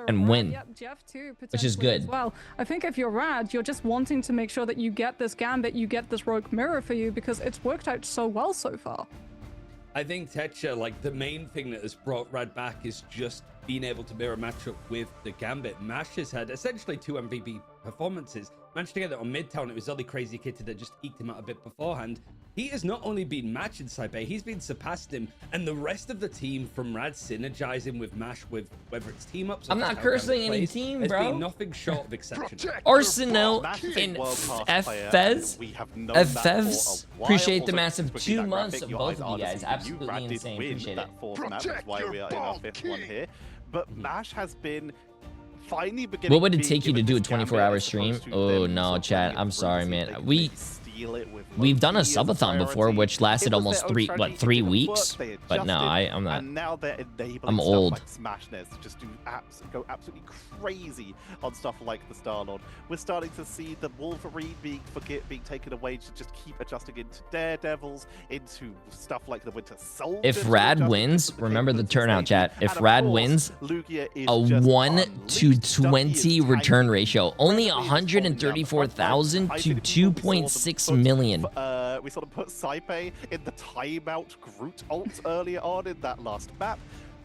[SPEAKER 3] and win, which is good.
[SPEAKER 4] Well, I think if you're Rad, you're just wanting to make sure that you get this gambit, you get this rogue mirror for you, because it's worked out so well so far.
[SPEAKER 1] I think Tetra, like, the main thing that has brought Rad back is just being able to mirror matchup with the gambit. Mash has had essentially 2 MVP performances. Managed to get it on Midtown. It was only Crazy Kitty that just eked him out a bit beforehand. He has not only been matched in Side Bay, he's been surpassed him, and the rest of the team from Rad synergizing with Mash, with whether it's team ups.
[SPEAKER 3] I'm not cursing any team, bro.
[SPEAKER 1] Has been nothing short of exceptional.
[SPEAKER 3] Arsenal in Fez. Appreciate the massive 2 months of both of you guys. Absolutely insane. Appreciate it.
[SPEAKER 2] That's why we are in our 5th one here. But Mash has been finally beginning.
[SPEAKER 3] What would it take you to do a 24-hour stream? Oh no, chat. I'm sorry, man. We've done a subathon before, which lasted almost 3 weeks. But no, I'm not.
[SPEAKER 2] And now they're enabling
[SPEAKER 3] I'm old.
[SPEAKER 2] Like Smashness to just go absolutely crazy on stuff like the Star-Lord. We're starting to see the Wolverine being taken away to just keep adjusting into Daredevils, into stuff like the Winter Soldier.
[SPEAKER 3] If Rad wins, remember the turnout, chat. If Rad wins, a 1 to 20 return ratio. Only 134,000 to 2.6 million.
[SPEAKER 2] We sort of put Saipe in the timeout Groot ult earlier on in that last map.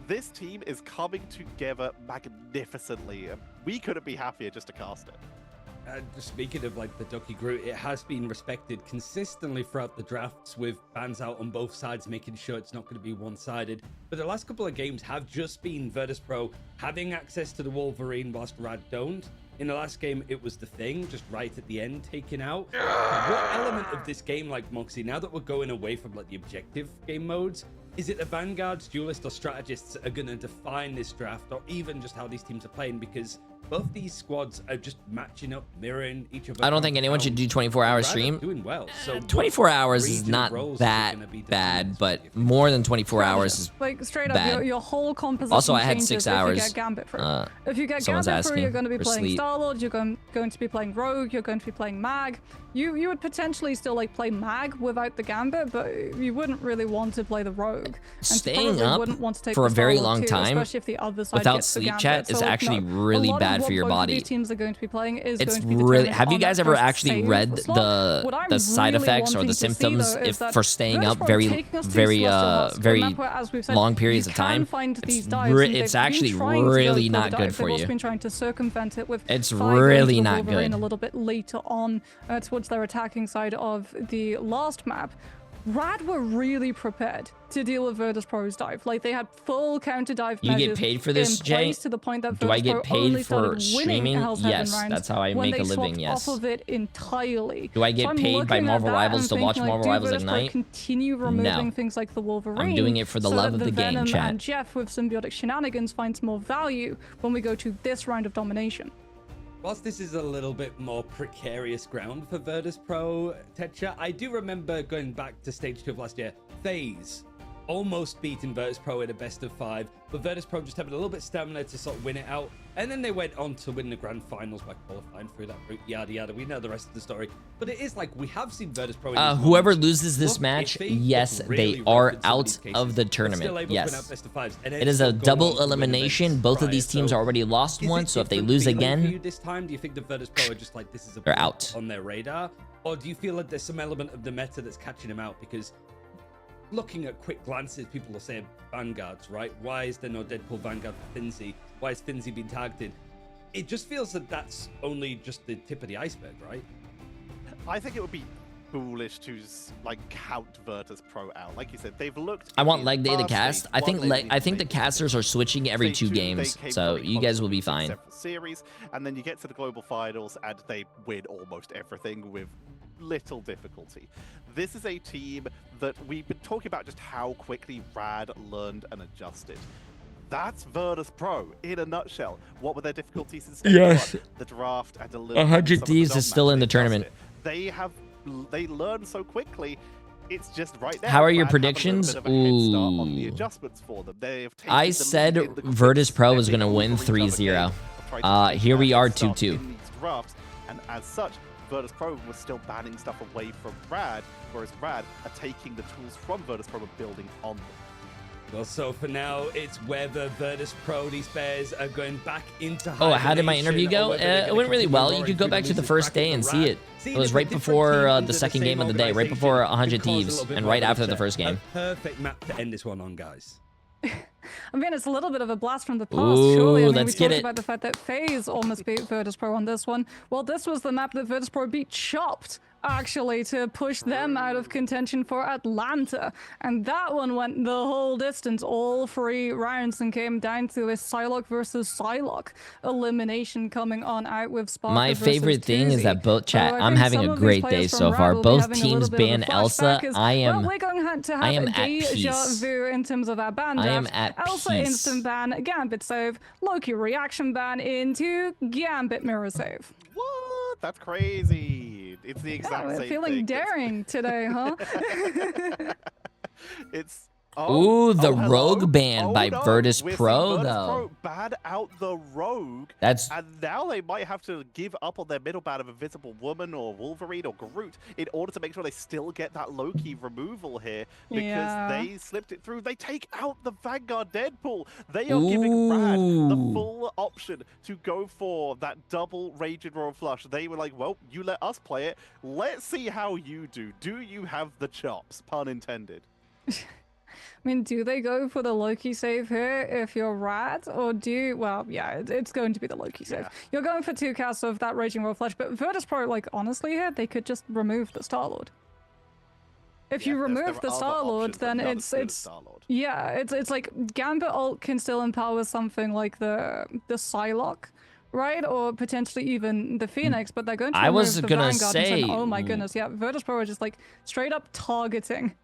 [SPEAKER 2] This team is coming together magnificently. We couldn't be happier just to cast it.
[SPEAKER 1] Just speaking of like the Ducky Groot, it has been respected consistently throughout the drafts, with bans out on both sides, making sure it's not going to be one-sided. But the last couple of games have just been Virtus Pro having access to the Wolverine whilst Rad don't. In the last game, it was the Thing, just right at the end, taken out. What element of this game, like Moxie, now that we're going away from like the objective game modes, is it the Vanguards, Duelists, or Strategists that are going to define this draft, or even just how these teams are playing? Because both these squads are just matching up, mirroring each other.
[SPEAKER 3] I don't think anyone should do 24-hour stream.
[SPEAKER 1] Doing well. So
[SPEAKER 3] 24 hours is not that bad, but more than 24 hours is
[SPEAKER 4] like straight
[SPEAKER 3] bad.
[SPEAKER 4] up your whole composition.
[SPEAKER 3] Also, I had 6 hours.
[SPEAKER 4] If you get Gambit through, if you get
[SPEAKER 3] Someone's
[SPEAKER 4] Gambit through,
[SPEAKER 3] asking
[SPEAKER 4] you're going to be
[SPEAKER 3] for
[SPEAKER 4] playing
[SPEAKER 3] sleep.
[SPEAKER 4] Star-Lord, you're going to be playing Rogue, you're going to be playing Mag. You would potentially still like play Mag without the Gambit, but you wouldn't really want to play the Rogue. And
[SPEAKER 3] Staying up
[SPEAKER 4] wouldn't want to take
[SPEAKER 3] for a
[SPEAKER 4] the
[SPEAKER 3] very
[SPEAKER 4] Star-Lord
[SPEAKER 3] long
[SPEAKER 4] too,
[SPEAKER 3] time
[SPEAKER 4] especially if the other side
[SPEAKER 3] without
[SPEAKER 4] gets the
[SPEAKER 3] sleep
[SPEAKER 4] Gambit.
[SPEAKER 3] chat is
[SPEAKER 4] So,
[SPEAKER 3] actually
[SPEAKER 4] no,
[SPEAKER 3] really
[SPEAKER 4] a lot
[SPEAKER 3] bad
[SPEAKER 4] of
[SPEAKER 3] for your
[SPEAKER 4] what both of
[SPEAKER 3] body.
[SPEAKER 4] these teams are going to be playing is
[SPEAKER 3] It's
[SPEAKER 4] going to be
[SPEAKER 3] really.
[SPEAKER 4] determined
[SPEAKER 3] Have you
[SPEAKER 4] on
[SPEAKER 3] guys
[SPEAKER 4] that
[SPEAKER 3] ever
[SPEAKER 4] first
[SPEAKER 3] actually
[SPEAKER 4] save
[SPEAKER 3] read
[SPEAKER 4] slot. What I'm
[SPEAKER 3] the side
[SPEAKER 4] really
[SPEAKER 3] effects or
[SPEAKER 4] wanting
[SPEAKER 3] the
[SPEAKER 4] to see,
[SPEAKER 3] symptoms
[SPEAKER 4] though, is that
[SPEAKER 3] for staying
[SPEAKER 4] Virtus
[SPEAKER 3] up
[SPEAKER 4] Pro
[SPEAKER 3] very
[SPEAKER 4] taking us to these Celestial Husks,
[SPEAKER 3] very
[SPEAKER 4] remember, as we've said,
[SPEAKER 3] long periods
[SPEAKER 4] you
[SPEAKER 3] of time?
[SPEAKER 4] can find these
[SPEAKER 3] It's
[SPEAKER 4] dives, and they've
[SPEAKER 3] it's
[SPEAKER 4] been
[SPEAKER 3] actually
[SPEAKER 4] trying to go
[SPEAKER 3] really
[SPEAKER 4] for the
[SPEAKER 3] not
[SPEAKER 4] dive.
[SPEAKER 3] good for
[SPEAKER 4] They've also
[SPEAKER 3] you.
[SPEAKER 4] been trying to circumvent it with
[SPEAKER 3] It's
[SPEAKER 4] Fire
[SPEAKER 3] really
[SPEAKER 4] going to
[SPEAKER 3] not
[SPEAKER 4] Wolverine
[SPEAKER 3] good.
[SPEAKER 4] a little bit later on towards their attacking side of the last map. Rad were really prepared to deal with Virtus.pro's dive. Like, they had full counter dive
[SPEAKER 3] You
[SPEAKER 4] measures
[SPEAKER 3] get paid for this,
[SPEAKER 4] in
[SPEAKER 3] Jay?
[SPEAKER 4] place to the point that
[SPEAKER 3] Do I get
[SPEAKER 4] Virtus.pro only
[SPEAKER 3] paid
[SPEAKER 4] started
[SPEAKER 3] for
[SPEAKER 4] winning
[SPEAKER 3] streaming?
[SPEAKER 4] Hell's Heaven
[SPEAKER 3] Yes,
[SPEAKER 4] rounds
[SPEAKER 3] that's how I
[SPEAKER 4] when
[SPEAKER 3] make a
[SPEAKER 4] they
[SPEAKER 3] living,
[SPEAKER 4] swapped
[SPEAKER 3] yes.
[SPEAKER 4] off of it entirely.
[SPEAKER 3] Do I get
[SPEAKER 4] So I'm
[SPEAKER 3] paid by
[SPEAKER 4] looking at
[SPEAKER 3] Marvel
[SPEAKER 4] that
[SPEAKER 3] Rivals
[SPEAKER 4] and
[SPEAKER 3] to watch
[SPEAKER 4] thinking, like,
[SPEAKER 3] Marvel
[SPEAKER 4] do
[SPEAKER 3] Rivals
[SPEAKER 4] Virtus.pro
[SPEAKER 3] Ignite?
[SPEAKER 4] continue removing
[SPEAKER 3] No.
[SPEAKER 4] things like the Wolverine?
[SPEAKER 3] I'm doing it for the
[SPEAKER 4] so
[SPEAKER 3] love
[SPEAKER 4] that
[SPEAKER 3] of the game,
[SPEAKER 4] Venom
[SPEAKER 3] chat.
[SPEAKER 4] and Jeff with symbiotic shenanigans finds more value when we go to this round of domination.
[SPEAKER 1] Whilst this is a little bit more precarious ground for Virtus.pro, Tetra, I do remember going back to stage 2 of last year, FaZe almost beating Virtus.pro in a best of 5, but Virtus.pro just having a little bit of stamina to sort of win it out, and then they went on to win the grand finals by qualifying through that route, yada yada. We know the rest of the story, but it is like we have seen Virtus.pro.
[SPEAKER 3] Whoever loses this match, yes, they are out of the tournament. Yes, it is a double elimination. Both of these teams already lost one, so if they lose again,
[SPEAKER 1] this time, do you think the Virtus.pro are just like, this is a
[SPEAKER 3] they're out
[SPEAKER 1] on their radar, or do you feel like there's some element of the meta that's catching them out? Because looking at quick glances, people will say Vanguards, right? Why is there no Deadpool Vanguard for Finzi? Why is Finzi being targeted? It just feels that that's only just the tip of the iceberg, right?
[SPEAKER 2] I think it would be foolish to like count Virtus.pro out. Like you said, they've looked.
[SPEAKER 3] I want leg day to cast. I think the casters are switching every 2 games, so you guys will be fine.
[SPEAKER 2] Series, and then you get to the global finals, and they win almost everything with little difficulty. This is a team that we've been talking about just how quickly Rad learned and adjusted. That's Virtus.pro in a nutshell. What were their difficulties in stage 1? The draft and a little
[SPEAKER 3] 100 Thieves is still in the tournament.
[SPEAKER 2] They learned so quickly. It's just right now.
[SPEAKER 3] How are your
[SPEAKER 2] Rad
[SPEAKER 3] predictions?
[SPEAKER 2] have a little bit of a head start on the adjustments for them.
[SPEAKER 3] I said Virtus.pro was going to win 3-0. Here we are 2-2.
[SPEAKER 2] And as such, Virtus.pro was still banning stuff away from Rad, whereas Rad are taking the tools from Virtus.pro and building on them.
[SPEAKER 1] Well, so for now, it's whether Virtus.pro, these bears, are going back into
[SPEAKER 3] Oh, how did my interview go? It went really well. You could go back to the first day and see it. It was right before the second game of the day, right before 100 Thieves, and right after the first game.
[SPEAKER 1] Perfect map to end this one on, guys.
[SPEAKER 4] I mean, it's a little bit of a blast from the past, surely. I mean,
[SPEAKER 3] let's
[SPEAKER 4] we
[SPEAKER 3] get
[SPEAKER 4] talked
[SPEAKER 3] it.
[SPEAKER 4] about the fact that FaZe almost beat Virtus.pro on this one. Well, this was the map that Virtus.pro beat Chopped, actually, to push them out of contention for Atlanta. And that one went the whole distance, all 3 rounds, and came down to a Psylocke versus Psylocke elimination coming on out with Sparker
[SPEAKER 3] My
[SPEAKER 4] versus
[SPEAKER 3] favorite thing is that both chat. I'm having a great day so far. Both teams ban Elsa. I am
[SPEAKER 4] we're going to have
[SPEAKER 3] I am
[SPEAKER 4] a
[SPEAKER 3] at peace.
[SPEAKER 4] deja vu in terms of our ban
[SPEAKER 3] I am
[SPEAKER 4] draft.
[SPEAKER 3] at
[SPEAKER 4] Elsa
[SPEAKER 3] peace.
[SPEAKER 4] instant ban, Gambit save, Loki reaction ban into Gambit mirror save.
[SPEAKER 2] What? That's crazy. It's the exact
[SPEAKER 4] We're
[SPEAKER 2] same
[SPEAKER 4] feeling
[SPEAKER 2] thing.
[SPEAKER 4] daring today, huh?
[SPEAKER 2] It's
[SPEAKER 3] Ooh, the
[SPEAKER 2] hello?
[SPEAKER 3] rogue ban by
[SPEAKER 2] no.
[SPEAKER 3] Virtus.pro,
[SPEAKER 2] We're seeing
[SPEAKER 3] though.
[SPEAKER 2] Virtus.pro ban out the rogue.
[SPEAKER 3] That's
[SPEAKER 2] And now they might have to give up on their middle ban of Invisible Woman or Wolverine or Groot in order to make sure they still get that Loki removal here because they slipped it through. They take out the Vanguard Deadpool. They are giving Rad the full option to go for that double Raging Royal Flush. They were like, well, you let us play it. Let's see how you do. Do you have the chops? Pun intended.
[SPEAKER 4] I mean, do they go for the Loki save here if you're Rad, or do you, well, yeah, it's going to be the Loki save.
[SPEAKER 2] Yeah.
[SPEAKER 4] You're going for 2 casts of that Raging Royal Flush, but Virtus.pro, like, honestly here, they could just remove the Star-Lord. If you remove the Star-Lord, then it's yeah, it's like Gambit ult can still empower something like the Psylocke, right? Or potentially even the Phoenix, but they're going to remove
[SPEAKER 3] I was
[SPEAKER 4] the
[SPEAKER 3] gonna
[SPEAKER 4] Vanguard and
[SPEAKER 3] say,
[SPEAKER 4] oh my goodness, yeah, Virtus.pro are just like straight up targeting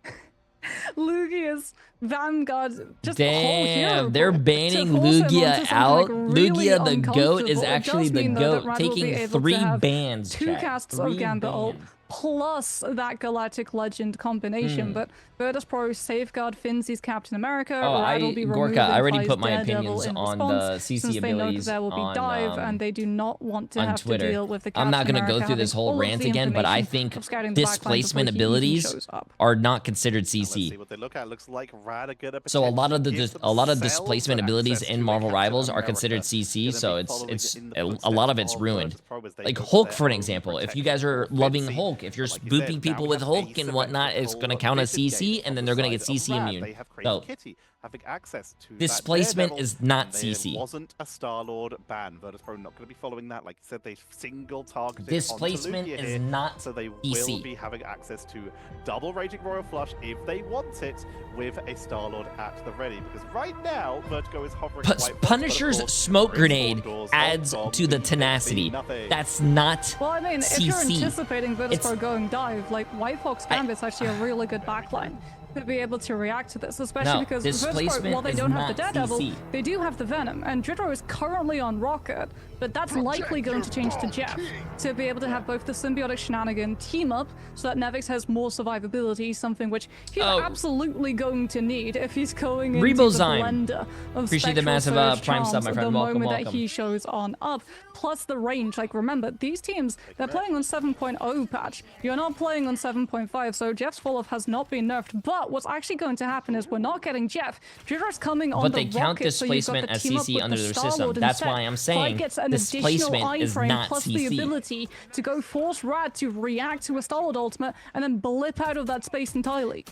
[SPEAKER 4] Lugia's Vanguard, just the whole hero
[SPEAKER 3] damn, they're
[SPEAKER 4] pool
[SPEAKER 3] banning
[SPEAKER 4] to force him onto
[SPEAKER 3] Lugia
[SPEAKER 4] something,
[SPEAKER 3] out.
[SPEAKER 4] like, really
[SPEAKER 3] Lugia the goat is
[SPEAKER 4] uncomfortable. It
[SPEAKER 3] actually
[SPEAKER 4] does
[SPEAKER 3] the
[SPEAKER 4] mean, though, that
[SPEAKER 3] goat,
[SPEAKER 4] Rad will be
[SPEAKER 3] taking
[SPEAKER 4] able to
[SPEAKER 3] 3
[SPEAKER 4] have
[SPEAKER 3] bans.
[SPEAKER 4] 2
[SPEAKER 3] chat.
[SPEAKER 4] casts
[SPEAKER 3] 3
[SPEAKER 4] of Gambit ult
[SPEAKER 3] bans.
[SPEAKER 4] plus that Galactic Legend combination, but Virtus.pro safeguard Finzi's Captain America.
[SPEAKER 3] Oh,
[SPEAKER 4] Rad will be
[SPEAKER 3] Gorka, I already
[SPEAKER 4] removing
[SPEAKER 3] put my
[SPEAKER 4] Daredevil
[SPEAKER 3] opinions
[SPEAKER 4] in
[SPEAKER 3] on
[SPEAKER 4] response,
[SPEAKER 3] the CC
[SPEAKER 4] since they know that
[SPEAKER 3] abilities
[SPEAKER 4] there will be
[SPEAKER 3] on,
[SPEAKER 4] dive, and they do not want to
[SPEAKER 3] on
[SPEAKER 4] have
[SPEAKER 3] Twitter.
[SPEAKER 4] to deal with the
[SPEAKER 3] I'm
[SPEAKER 4] Captain
[SPEAKER 3] not going to
[SPEAKER 4] America
[SPEAKER 3] go through this
[SPEAKER 4] having
[SPEAKER 3] whole
[SPEAKER 4] all of
[SPEAKER 3] rant
[SPEAKER 4] the
[SPEAKER 3] again, but I
[SPEAKER 4] information
[SPEAKER 3] think
[SPEAKER 4] of scouting the backlines
[SPEAKER 3] displacement
[SPEAKER 4] before he even
[SPEAKER 3] abilities
[SPEAKER 4] shows up.
[SPEAKER 3] are not considered
[SPEAKER 2] Let's see
[SPEAKER 3] CC.
[SPEAKER 2] what they look at. Looks like Rad are gonna
[SPEAKER 3] So a lot of the
[SPEAKER 2] potentially give
[SPEAKER 3] displacement
[SPEAKER 2] themselves
[SPEAKER 3] abilities
[SPEAKER 2] access
[SPEAKER 3] in
[SPEAKER 2] to
[SPEAKER 3] Marvel
[SPEAKER 2] Captain
[SPEAKER 3] Rivals are
[SPEAKER 2] America.
[SPEAKER 3] considered CC,
[SPEAKER 2] Gonna
[SPEAKER 3] so
[SPEAKER 2] be
[SPEAKER 3] it's
[SPEAKER 2] following in the
[SPEAKER 3] a lot of it's
[SPEAKER 2] footsteps
[SPEAKER 3] ruined.
[SPEAKER 2] Virtus.pro as they
[SPEAKER 3] Like
[SPEAKER 2] go for
[SPEAKER 3] Hulk,
[SPEAKER 2] their
[SPEAKER 3] for an
[SPEAKER 2] own
[SPEAKER 3] example. If you
[SPEAKER 2] protection
[SPEAKER 3] guys are
[SPEAKER 2] for
[SPEAKER 3] loving
[SPEAKER 2] Fitzy.
[SPEAKER 3] Hulk, if you're
[SPEAKER 2] Like you said,
[SPEAKER 3] spooping
[SPEAKER 2] now
[SPEAKER 3] people
[SPEAKER 2] we
[SPEAKER 3] with
[SPEAKER 2] have
[SPEAKER 3] Hulk
[SPEAKER 2] Ace
[SPEAKER 3] and
[SPEAKER 2] effect
[SPEAKER 3] whatnot,
[SPEAKER 2] with
[SPEAKER 3] it's
[SPEAKER 2] the
[SPEAKER 3] going to
[SPEAKER 2] whole
[SPEAKER 3] count as
[SPEAKER 2] vision
[SPEAKER 3] CC,
[SPEAKER 2] game
[SPEAKER 3] and then
[SPEAKER 2] on
[SPEAKER 3] they're
[SPEAKER 2] the
[SPEAKER 3] going to get
[SPEAKER 2] side of
[SPEAKER 3] CC
[SPEAKER 2] Rad.
[SPEAKER 3] immune.
[SPEAKER 2] They have Crazy
[SPEAKER 3] So
[SPEAKER 2] Kitty having access to
[SPEAKER 3] Displacement
[SPEAKER 2] that
[SPEAKER 3] is not
[SPEAKER 2] There
[SPEAKER 3] CC.
[SPEAKER 2] wasn't a Star-Lord ban. Virtus.pro not going to be following that. Like I said, they single targeted
[SPEAKER 3] Displacement
[SPEAKER 2] onto Lugia
[SPEAKER 3] is
[SPEAKER 2] here,
[SPEAKER 3] not
[SPEAKER 2] so they
[SPEAKER 3] CC.
[SPEAKER 2] will be having access to double Raging Royal Flush if they want it with a Star-Lord at the ready. Because right now, Vertigo is hovering White Fox, but of
[SPEAKER 3] Punisher's
[SPEAKER 2] course,
[SPEAKER 3] smoke
[SPEAKER 2] there is
[SPEAKER 3] grenade
[SPEAKER 2] doors
[SPEAKER 3] adds
[SPEAKER 2] on
[SPEAKER 3] to the
[SPEAKER 2] Lugia,
[SPEAKER 3] tenacity.
[SPEAKER 2] nothing.
[SPEAKER 3] That's not
[SPEAKER 4] Well, I mean, if
[SPEAKER 3] CC.
[SPEAKER 4] you're anticipating Virtus.pro
[SPEAKER 3] It's-
[SPEAKER 4] going dive, like White Fox Gambit's actually a really good backline to be able to react to this, especially
[SPEAKER 3] No,
[SPEAKER 4] because Virtus.pro,
[SPEAKER 3] displacement
[SPEAKER 4] while they
[SPEAKER 3] is
[SPEAKER 4] don't have the
[SPEAKER 3] not
[SPEAKER 4] Daredevil,
[SPEAKER 3] CC.
[SPEAKER 4] they do have the Venom, and Jidro is currently on Rocket, but that's likely going to change to Jeff to be able to have both the symbiotic shenanigan team up so that Nevix has more survivability, something which he's absolutely going to need if he's going into the
[SPEAKER 3] Rebozyme.
[SPEAKER 4] blender of
[SPEAKER 3] Appreciate the
[SPEAKER 4] Spectral
[SPEAKER 3] massive
[SPEAKER 4] Surge
[SPEAKER 3] Prime sub,
[SPEAKER 4] charms
[SPEAKER 3] my
[SPEAKER 4] the
[SPEAKER 3] friend. Welcome,
[SPEAKER 4] moment that
[SPEAKER 3] welcome.
[SPEAKER 4] he shows on up, plus the range. Like, remember, these teams, they're playing on 7.0 patch. You're not playing on 7.5, so Jeff's fall-off has not been nerfed. But what's actually going to happen is we're not getting Jeff. Jidro's coming on
[SPEAKER 3] But
[SPEAKER 4] the
[SPEAKER 3] they count
[SPEAKER 4] Rocket, so you've got
[SPEAKER 3] displacement
[SPEAKER 4] the
[SPEAKER 3] as
[SPEAKER 4] team up
[SPEAKER 3] CC
[SPEAKER 4] with
[SPEAKER 3] under
[SPEAKER 4] the
[SPEAKER 3] their system.
[SPEAKER 4] Star-Lord
[SPEAKER 3] That's
[SPEAKER 4] instead.
[SPEAKER 3] why I'm
[SPEAKER 4] Fight
[SPEAKER 3] saying
[SPEAKER 4] gets an additional
[SPEAKER 3] displacement is
[SPEAKER 4] iframe
[SPEAKER 3] not
[SPEAKER 4] plus the
[SPEAKER 3] CC.
[SPEAKER 4] ability to go force Rad to react to a Star-Lord ultimate and then blip out of that space entirely.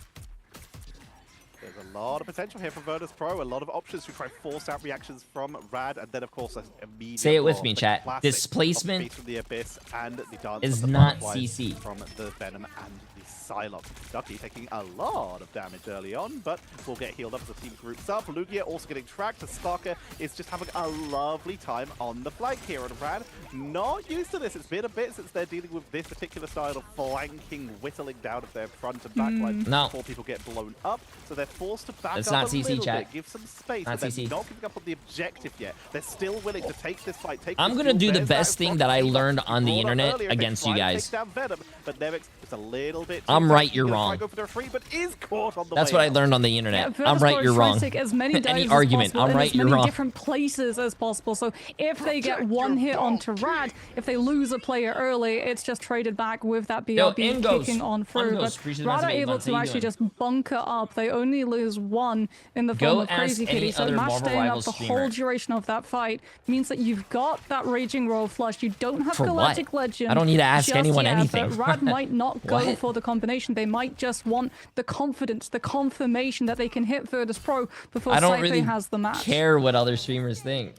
[SPEAKER 2] There's a lot of potential here for Virtus.pro, a lot of options to try force out reactions from Rad, and then of course an immediate
[SPEAKER 3] Say it with
[SPEAKER 2] loss,
[SPEAKER 3] me,
[SPEAKER 2] the
[SPEAKER 3] chat.
[SPEAKER 2] classic of
[SPEAKER 3] Displacement
[SPEAKER 2] Beast from the Abyss and the dance
[SPEAKER 3] is
[SPEAKER 2] of the
[SPEAKER 3] not
[SPEAKER 2] Butterflies
[SPEAKER 3] CC.
[SPEAKER 2] from the Venom and the Psylocke. Ducky taking a lot of damage early on, but will get healed up as the team groups up. Lugia also getting tracked, as Sparker is just having a lovely time on the flank here, and Rad not used to this. It's been a bit since they're dealing with this particular style of flanking, whittling down of their front and back line
[SPEAKER 3] No.
[SPEAKER 2] before people get blown up, so they're forced to back
[SPEAKER 3] It's
[SPEAKER 2] up
[SPEAKER 3] not
[SPEAKER 2] a
[SPEAKER 3] CC,
[SPEAKER 2] little
[SPEAKER 3] chat.
[SPEAKER 2] bit, give some space,
[SPEAKER 3] Not
[SPEAKER 2] but
[SPEAKER 3] CC.
[SPEAKER 2] they're not giving up on the objective yet. They're still willing to take this fight. Take
[SPEAKER 3] I'm
[SPEAKER 2] this
[SPEAKER 3] gonna
[SPEAKER 2] duel.
[SPEAKER 3] do the
[SPEAKER 2] There's
[SPEAKER 3] best
[SPEAKER 2] that
[SPEAKER 3] thing that I
[SPEAKER 2] Frost
[SPEAKER 3] learned
[SPEAKER 2] Diva
[SPEAKER 3] on the
[SPEAKER 2] brought up
[SPEAKER 3] internet
[SPEAKER 2] earlier. They
[SPEAKER 3] against
[SPEAKER 2] try
[SPEAKER 3] you
[SPEAKER 2] to
[SPEAKER 3] guys.
[SPEAKER 2] take down Venom, but Nevix is a little bit
[SPEAKER 3] I'm
[SPEAKER 2] too
[SPEAKER 3] right,
[SPEAKER 2] fast.
[SPEAKER 3] you're
[SPEAKER 2] He's gonna try
[SPEAKER 3] wrong.
[SPEAKER 2] to go for the free, but is caught on the
[SPEAKER 3] That's
[SPEAKER 2] way
[SPEAKER 3] what I
[SPEAKER 2] out.
[SPEAKER 3] learned on the internet.
[SPEAKER 4] Yeah,
[SPEAKER 3] I'm right, you're wrong.
[SPEAKER 4] Virtus.pro tries to take as many dives
[SPEAKER 3] Any
[SPEAKER 4] as
[SPEAKER 3] argument,
[SPEAKER 4] possible
[SPEAKER 3] I'm
[SPEAKER 4] in
[SPEAKER 3] right,
[SPEAKER 4] as
[SPEAKER 3] you're
[SPEAKER 4] many
[SPEAKER 3] wrong.
[SPEAKER 4] different places as possible. So if they get one hit onto Rad, if they lose a player early, it's just traded back with that BRB
[SPEAKER 3] Ingos.
[SPEAKER 4] kicking on through.
[SPEAKER 3] Ingos,
[SPEAKER 4] But
[SPEAKER 3] appreciate the
[SPEAKER 4] Rad are
[SPEAKER 3] massive 8
[SPEAKER 4] able
[SPEAKER 3] months. How
[SPEAKER 4] to
[SPEAKER 3] you
[SPEAKER 4] actually
[SPEAKER 3] doing?
[SPEAKER 4] just bunker up. They only lose one in the
[SPEAKER 3] Go
[SPEAKER 4] form of
[SPEAKER 3] ask
[SPEAKER 4] Crazy
[SPEAKER 3] any
[SPEAKER 4] Kitty. So
[SPEAKER 3] other
[SPEAKER 4] Mash
[SPEAKER 3] Marvel
[SPEAKER 4] staying up
[SPEAKER 3] Rivals
[SPEAKER 4] the
[SPEAKER 3] streamer.
[SPEAKER 4] whole duration of that fight means that you've got that Raging Royal Flush. You don't have
[SPEAKER 3] For
[SPEAKER 4] Galactic
[SPEAKER 3] what?
[SPEAKER 4] Legend.
[SPEAKER 3] I don't need to ask
[SPEAKER 4] just
[SPEAKER 3] anyone
[SPEAKER 4] yet,
[SPEAKER 3] anything.
[SPEAKER 4] But Rad might not go
[SPEAKER 3] What?
[SPEAKER 4] for the combination. They might just want the confidence, the confirmation that they can hit Virtus.pro before
[SPEAKER 3] I don't
[SPEAKER 4] Cypher
[SPEAKER 3] really
[SPEAKER 4] has the match.
[SPEAKER 3] care what other streamers think.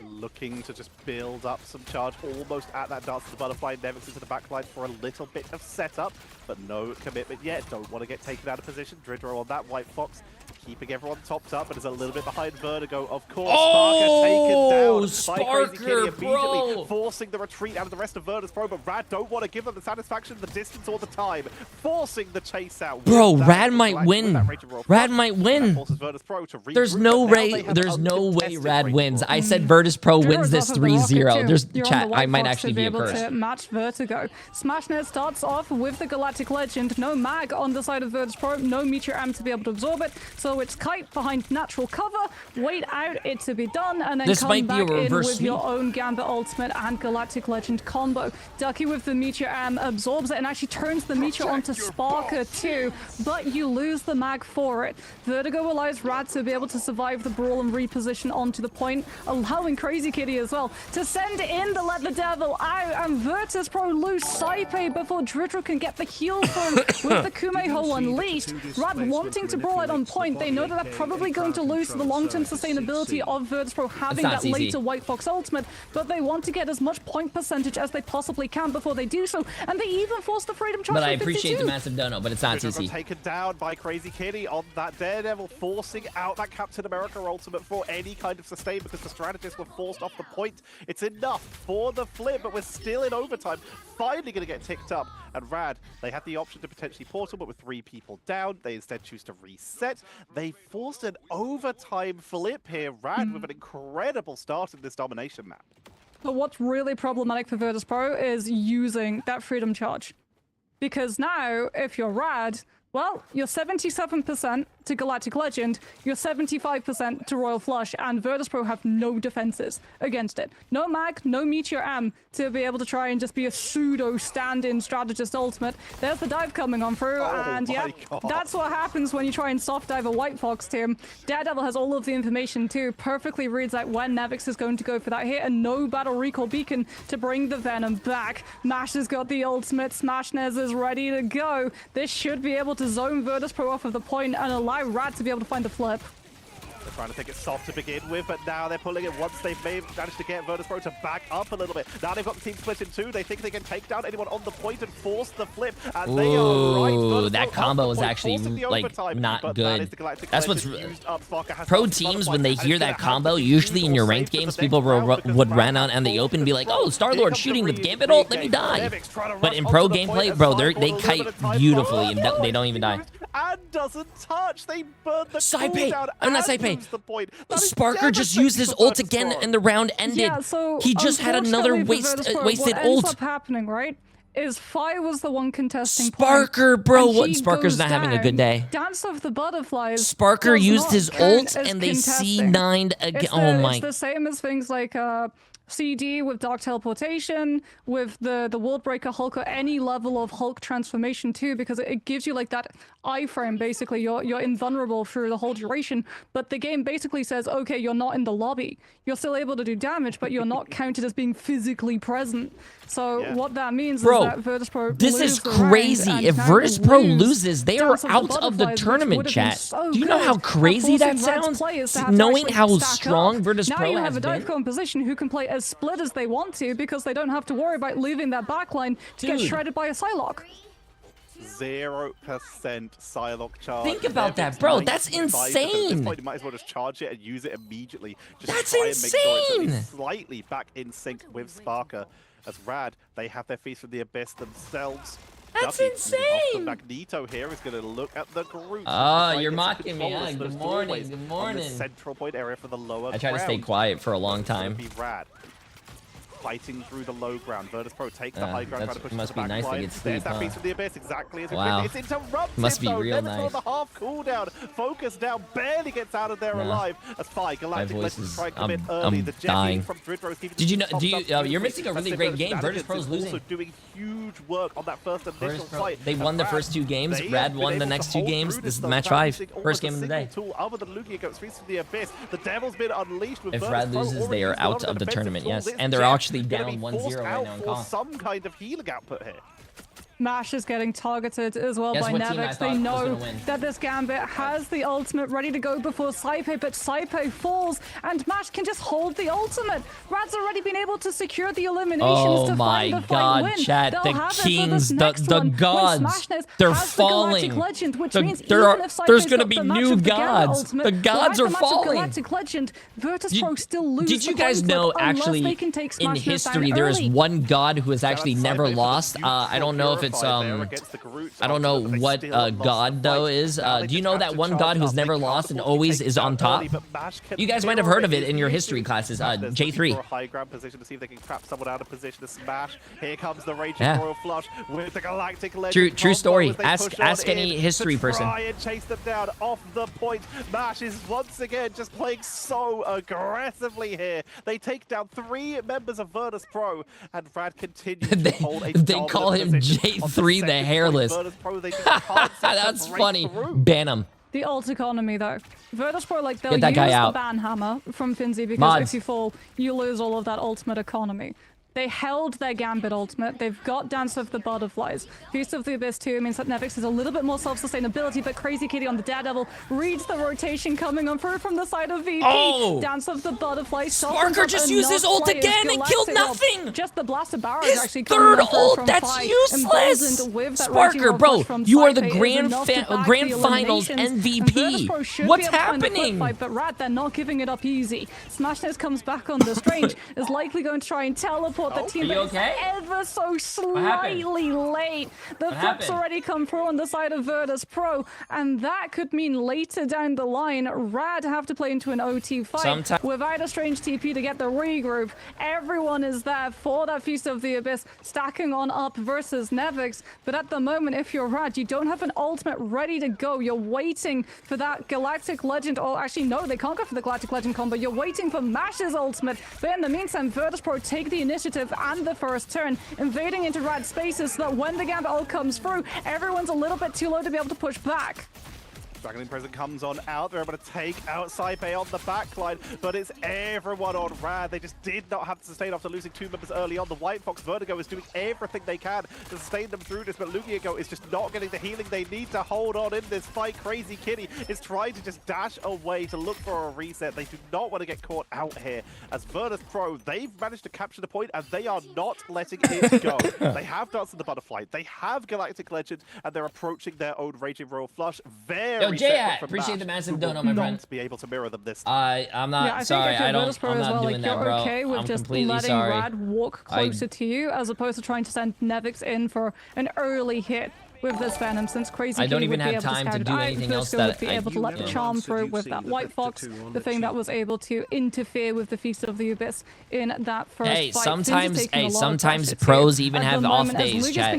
[SPEAKER 2] Looking to just build up some charge almost at that Dance of the Butterfly. Nevix into the backline for a little bit of setup, but no commitment yet. Don't want to get taken out of position. Dridro on that White Fox, keeping everyone topped up, but is a little bit behind Vertigo, of course.
[SPEAKER 3] Oh,
[SPEAKER 2] Sparker taken down by Crazy Kitty,
[SPEAKER 3] Sparker,
[SPEAKER 2] immediately
[SPEAKER 3] bro.
[SPEAKER 2] forcing the retreat out of the rest of Virtus.pro, but Rad don't want to give them the satisfaction, the distance, or the time, forcing the chase out.
[SPEAKER 3] Bro,
[SPEAKER 2] with that
[SPEAKER 3] Rad might
[SPEAKER 2] with
[SPEAKER 3] win.
[SPEAKER 2] that Raging Royal
[SPEAKER 3] Rad
[SPEAKER 2] Flush.
[SPEAKER 3] might
[SPEAKER 2] And that
[SPEAKER 3] win.
[SPEAKER 2] forces Virtus.pro to
[SPEAKER 3] There's
[SPEAKER 2] regroup,
[SPEAKER 3] no
[SPEAKER 2] but now
[SPEAKER 3] way.
[SPEAKER 2] they have
[SPEAKER 3] There's no way
[SPEAKER 2] uncontested
[SPEAKER 3] Rad
[SPEAKER 2] Raging
[SPEAKER 3] wins.
[SPEAKER 2] Royal
[SPEAKER 3] I said Virtus.pro
[SPEAKER 4] Jidro's
[SPEAKER 3] wins this
[SPEAKER 4] off of the rocket
[SPEAKER 3] 3-0.
[SPEAKER 4] too.
[SPEAKER 3] There's
[SPEAKER 4] You're on
[SPEAKER 3] chat.
[SPEAKER 4] the White
[SPEAKER 3] I might
[SPEAKER 4] Fox
[SPEAKER 3] actually
[SPEAKER 4] to
[SPEAKER 3] be a
[SPEAKER 4] able
[SPEAKER 3] curse.
[SPEAKER 4] to match Vertigo. Smashnet starts off with the Galactic Legend. No mag on the side of Virtus.pro. No Meteor Am to be able to absorb it. So it's Kite behind natural cover. Wait out it to be done, and then
[SPEAKER 3] This
[SPEAKER 4] come
[SPEAKER 3] might be a
[SPEAKER 4] back in
[SPEAKER 3] reverse
[SPEAKER 4] with your
[SPEAKER 3] sweep.
[SPEAKER 4] own Gambit Ultimate and Galactic Legend combo. Ducky with the Meteor Am absorbs it and actually turns the Meteor onto Sparker too, but you lose the mag for it. Vertigo allows Rad to be able to survive the brawl and reposition onto the point, allowing Crazy Kitty as well to send in the Let the Devil out, and Virtus.pro lose Saipe before Dridro can get the heal for him with the Kumeho unleashed. Rad wanting to brawl out on point. They know that they're probably going to lose the long-term sustainability of Virtus.pro having
[SPEAKER 3] not
[SPEAKER 4] that
[SPEAKER 3] easy.
[SPEAKER 4] later White Fox ultimate, but they want to get as much point percentage as they possibly can before they do so, and they even force the Freedom Charge.
[SPEAKER 3] But I
[SPEAKER 4] from
[SPEAKER 3] appreciate the
[SPEAKER 4] 52.
[SPEAKER 3] massive dono, but it's not
[SPEAKER 2] Dridro got
[SPEAKER 3] CC.
[SPEAKER 2] taken down by Crazy Kitty on that Daredevil, forcing out that Captain America ultimate for any kind of sustain because the strategists were forced off the point. It's enough for the flip, but we're still in overtime. Finally going to get ticked up, and Rad, they had the option to potentially portal, but with 3 people down, they instead choose to reset. They forced an overtime flip here. Rad with an incredible start in this domination map.
[SPEAKER 4] But what's really problematic for Virtus.pro is using that Freedom Charge. Because now, if you're Rad, well, you're 77% to Galactic Legend, you're 75% to Royal Flush, and Virtus.pro have no defenses against it. No mag, no Meteor Am to be able to try and just be a pseudo stand-in strategist ultimate. There's the dive coming on through, and yeah,
[SPEAKER 2] God.
[SPEAKER 4] that's what happens when you try and soft dive a White Fox team. Daredevil has all of the information too, perfectly reads out when Nevix is going to go for that hit, and no Battle Recall Beacon to bring the Venom back. Mash has got the ultimate, Smashnez is ready to go. This should be able to zone Virtus.pro off of the point and allow allow Rad to be able to find the flip.
[SPEAKER 2] They're trying to take it soft to begin with, but now they're pulling it once they've managed to get Virtus Pro to back up a little bit. Now they've got the team split in two. They think they can take down anyone on the point and force the flip. And they are right.
[SPEAKER 3] Ooh, that combo was actually like not good. That's what's pro teams when they hear that combo. Usually in your ranked games, people would run out in the open and be like, "Oh, Star-Lord shooting with Gambit ult, let me die." But in pro gameplay, bro, they kite beautifully and they don't even die.
[SPEAKER 2] And doesn't touch. They burn the
[SPEAKER 3] Saipe. I'm not Saipe. Sparker just used his ult again and the round ended.
[SPEAKER 4] Yeah, so
[SPEAKER 3] he just had another wasted ult.
[SPEAKER 4] What ends up happening, right, is Fi was the one contesting
[SPEAKER 3] Sparker,
[SPEAKER 4] point,
[SPEAKER 3] bro. What? Sparker's not having a good day.
[SPEAKER 4] Dance of the Butterflies.
[SPEAKER 3] Sparker used his ult and they C9'd again. Oh my.
[SPEAKER 4] It's the same as things like CD with Dark Teleportation, with the World Breaker Hulk, or any level of Hulk transformation too, because it gives you like that iframe. Basically, you're invulnerable through the whole duration, but the game basically says, okay, you're not in the lobby. You're still able to do damage, but you're not counted as being physically present. So what that means is that Virtus Pro
[SPEAKER 3] this is crazy. If Virtus Pro loses, they are out of the tournament, chat. Do you know how crazy that sounds? Knowing how strong Virtus Pro has been?
[SPEAKER 4] Now you have a dive composition who can play as split as they want to, because they don't have to worry about leaving that backline to get shredded by a Psylocke.
[SPEAKER 2] 0% Psylocke charge.
[SPEAKER 3] Think about that, bro. That's insane.
[SPEAKER 2] At this point, you might as well just charge it and use it immediately. Just
[SPEAKER 3] That's
[SPEAKER 2] try
[SPEAKER 3] insane.
[SPEAKER 2] And make sure it's at least slightly back in sync with Sparker. As Rad, they have their feast from the abyss themselves.
[SPEAKER 3] That's
[SPEAKER 2] Duffy,
[SPEAKER 3] insane.
[SPEAKER 2] Magneto here is going to look at the group.
[SPEAKER 3] Oh, you're mocking me. Good morning. Good morning.
[SPEAKER 2] Central point area for the lower
[SPEAKER 3] I tried to stay quiet for a long time.
[SPEAKER 2] Be Rad. Fighting through the low ground. Virtus Pro take the high ground, trying to push
[SPEAKER 3] must
[SPEAKER 2] the
[SPEAKER 3] be nice to get sleep,
[SPEAKER 2] There's that piece from the abyss, exactly as
[SPEAKER 3] wow.
[SPEAKER 2] It's interrupted,
[SPEAKER 3] must be
[SPEAKER 2] though.
[SPEAKER 3] real
[SPEAKER 2] Never
[SPEAKER 3] nice.
[SPEAKER 2] the half cooldown. Focus down, barely gets out of there alive. As Fi, Galactic Legends try to commit early.
[SPEAKER 3] I'm
[SPEAKER 2] The
[SPEAKER 3] dying.
[SPEAKER 2] From
[SPEAKER 3] Did you know? You're missing a really great game. Virtus Pro's losing.
[SPEAKER 2] Also doing huge work on that first initial fight.
[SPEAKER 3] They won the first two games. Rad won the next two games. This is the match 5. First game of the day.
[SPEAKER 2] Other than Lugia goes from the abyss. The Devil's been unleashed with
[SPEAKER 3] if Rad loses, they are out of the tournament. Yes, and they're actually down 1-0 right now in Kong.
[SPEAKER 2] Some kind of healing output here.
[SPEAKER 4] Mash is getting targeted as well by Nevix. They know that this Gambit has the ultimate ready to go before Saipe, but Saipe falls and Mash can just hold the ultimate. Rad's already been able to secure the eliminations to find the final win.
[SPEAKER 3] Chat, the kings, the gods, they're falling.
[SPEAKER 4] Legend, which means
[SPEAKER 3] there's going to be new gods. The gods are falling.
[SPEAKER 4] Galactic Legend, Virtus Pro still lose.
[SPEAKER 3] Did you guys know actually in history there is one god who has actually never lost? I don't know if it's I don't know what god though is. Do you know that one god who's never lost and always is on top? You guys might have heard of it in your history classes. J3.
[SPEAKER 2] High ground position to see if they can trap someone out of position to smash. Here comes the Raging Royal Flush with the Galactic Legend.
[SPEAKER 3] True story. Ask any history person.
[SPEAKER 2] Try and chase them down off the point. Mash is once again just playing so aggressively here. They take down 3 members of Virtus Pro, and Rad continues to hold a
[SPEAKER 3] they call him Jay3 the hairless. That's funny. Ban him.
[SPEAKER 4] The ult economy, though. Virtus Pro, like, they'll use
[SPEAKER 3] the
[SPEAKER 4] ban hammer from Finzi because if you fall, you lose all of that ultimate economy. They held their Gambit ultimate. They've got Dance of the Butterflies. Feast of the Abyss 2 means that Nevix has a little bit more self-sustainability, but Crazy Kitty on the Daredevil reads the rotation coming on through from the side of VP.
[SPEAKER 3] Oh!
[SPEAKER 4] Dance of the Butterflies.
[SPEAKER 3] Sparker just used his ult again and killed nothing!
[SPEAKER 4] Just the Blaster Barrage
[SPEAKER 3] his
[SPEAKER 4] actually
[SPEAKER 3] third
[SPEAKER 4] coming
[SPEAKER 3] ult, that's useless! Sparker, bro, you are the grand finals MVP. What's happening?
[SPEAKER 4] But Rat, they're not giving it up easy. Smashness comes back on the Strange, is likely going to try and teleport the team, but it's ever so slightly late. The flips already come through on the side of Virtus Pro, and that could mean later down the line, Rad have to play into an OT fight without a Strange TP to get the regroup. Everyone is there for that Feast of the Abyss, stacking on up versus Nevix, but at the moment, if you're Rad, you don't have an ultimate ready to go. You're waiting for that Galactic Legend, or actually, no, they can't go for the Galactic Legend combo. You're waiting for Mash's ultimate, but in the meantime, Virtus Pro take the initiative and the first turn, invading into Rad's spaces so that when the Gambit ult comes through, everyone's a little bit too low to be able to push back.
[SPEAKER 2] Dragon Imprisonment comes on out. They're able to take out Saipe on the backline, but it's everyone on Rad. They just did not have to sustain after losing 2 members early on. The White Fox Vertigo is doing everything they can to sustain them through this, but Lugiago is just not getting the healing they need to hold on in this fight. Crazy Kitty is trying to just dash away to look for a reset. They do not want to get caught out here. As Virtus Pro, they've managed to capture the point, and they are not letting it go. They have Dance of the Butterfly, they have Galactic Legend, and they're approaching their own Raging Royal Flush. Very
[SPEAKER 3] Jay, appreciate the massive dono, my friend.
[SPEAKER 2] To be able to mirror them this time.
[SPEAKER 3] I'm not sorry. I'm not doing that, bro.
[SPEAKER 4] Okay with
[SPEAKER 3] I'm
[SPEAKER 4] just
[SPEAKER 3] completely
[SPEAKER 4] letting
[SPEAKER 3] sorry.
[SPEAKER 4] Rad walk closer to you, as opposed to trying to send Nevix in for an early hit with this Venom, since Crazy
[SPEAKER 3] I don't
[SPEAKER 4] Kitty
[SPEAKER 3] even
[SPEAKER 4] would be
[SPEAKER 3] have
[SPEAKER 4] able
[SPEAKER 3] time
[SPEAKER 4] to
[SPEAKER 3] to
[SPEAKER 4] scout
[SPEAKER 3] do
[SPEAKER 4] it out.
[SPEAKER 3] anything else
[SPEAKER 4] Fusco
[SPEAKER 3] that
[SPEAKER 4] would be able to let the charm through with that White Fox, the thing that was able to interfere with the Feast of the Abyss in that first fight.
[SPEAKER 3] Sometimes pros even have off days, chat.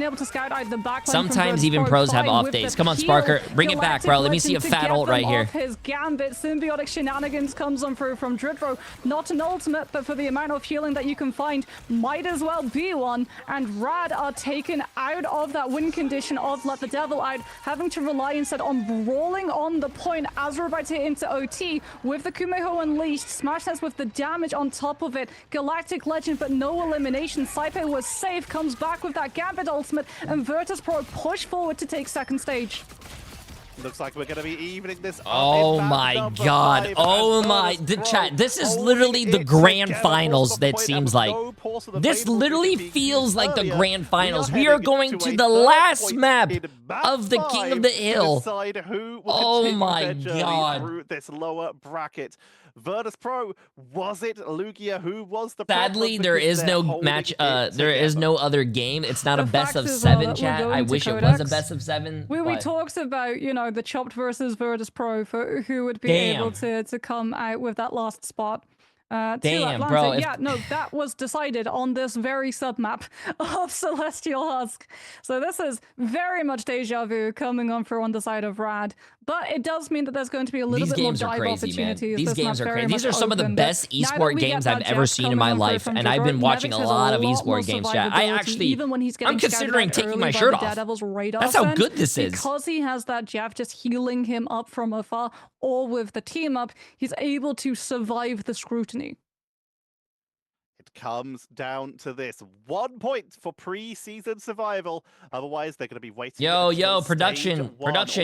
[SPEAKER 3] Sometimes even pros have off days. Come on, Sparker, bring it back, bro. Let me see a fat ult right here.
[SPEAKER 4] His Gambit, symbiotic shenanigans comes on through from Dridro. Not an ultimate, but for the amount of healing that you can find, might as well be one. And Rad are taken out of that win condition of Let the Devil Out, having to rely instead on brawling on the point as we're about to hit into OT with the Kumeho Unleashed. Smash Nets with the damage on top of it. Galactic Legend, but no elimination. Saipe was safe, comes back with that Gambit ultimate, and Virtus Pro push forward to take second stage.
[SPEAKER 2] Looks like we're going to be evening this up.
[SPEAKER 3] Oh my god. Oh my. Chat, this is literally the grand finals, that seems like. This literally feels like the grand finals. We are going to the last map of the King of the Hill. Oh my god.
[SPEAKER 2] Through this lower bracket. Virtus Pro, was it Lugia who was the
[SPEAKER 3] Sadly, there is no match, there is no other game. It's not a best of 7, chat. I wish it was a best of 7.
[SPEAKER 4] We talked about, you know, the Chopped versus Virtus Pro for who would be able to come out with that last spot.
[SPEAKER 3] Damn, bro.
[SPEAKER 4] Yeah, no, that was decided on this very sub-map of Celestial Husk. So this is very much deja vu coming on for on the side of Rad. But it does mean that there's going to be a little bit more dive opportunities.
[SPEAKER 3] These games are crazy. These are some of the best esport games I've ever seen in my life, and I've been watching a lot of esport games, chat. I'm considering taking my shirt off. That's how good this is.
[SPEAKER 4] Because he has that Jeff just healing him up from afar, or with the team up, he's able to survive the scrutiny.
[SPEAKER 2] It comes down to this. 1 point for pre-season survival. Otherwise, they're going to be waiting.
[SPEAKER 3] Yo, production.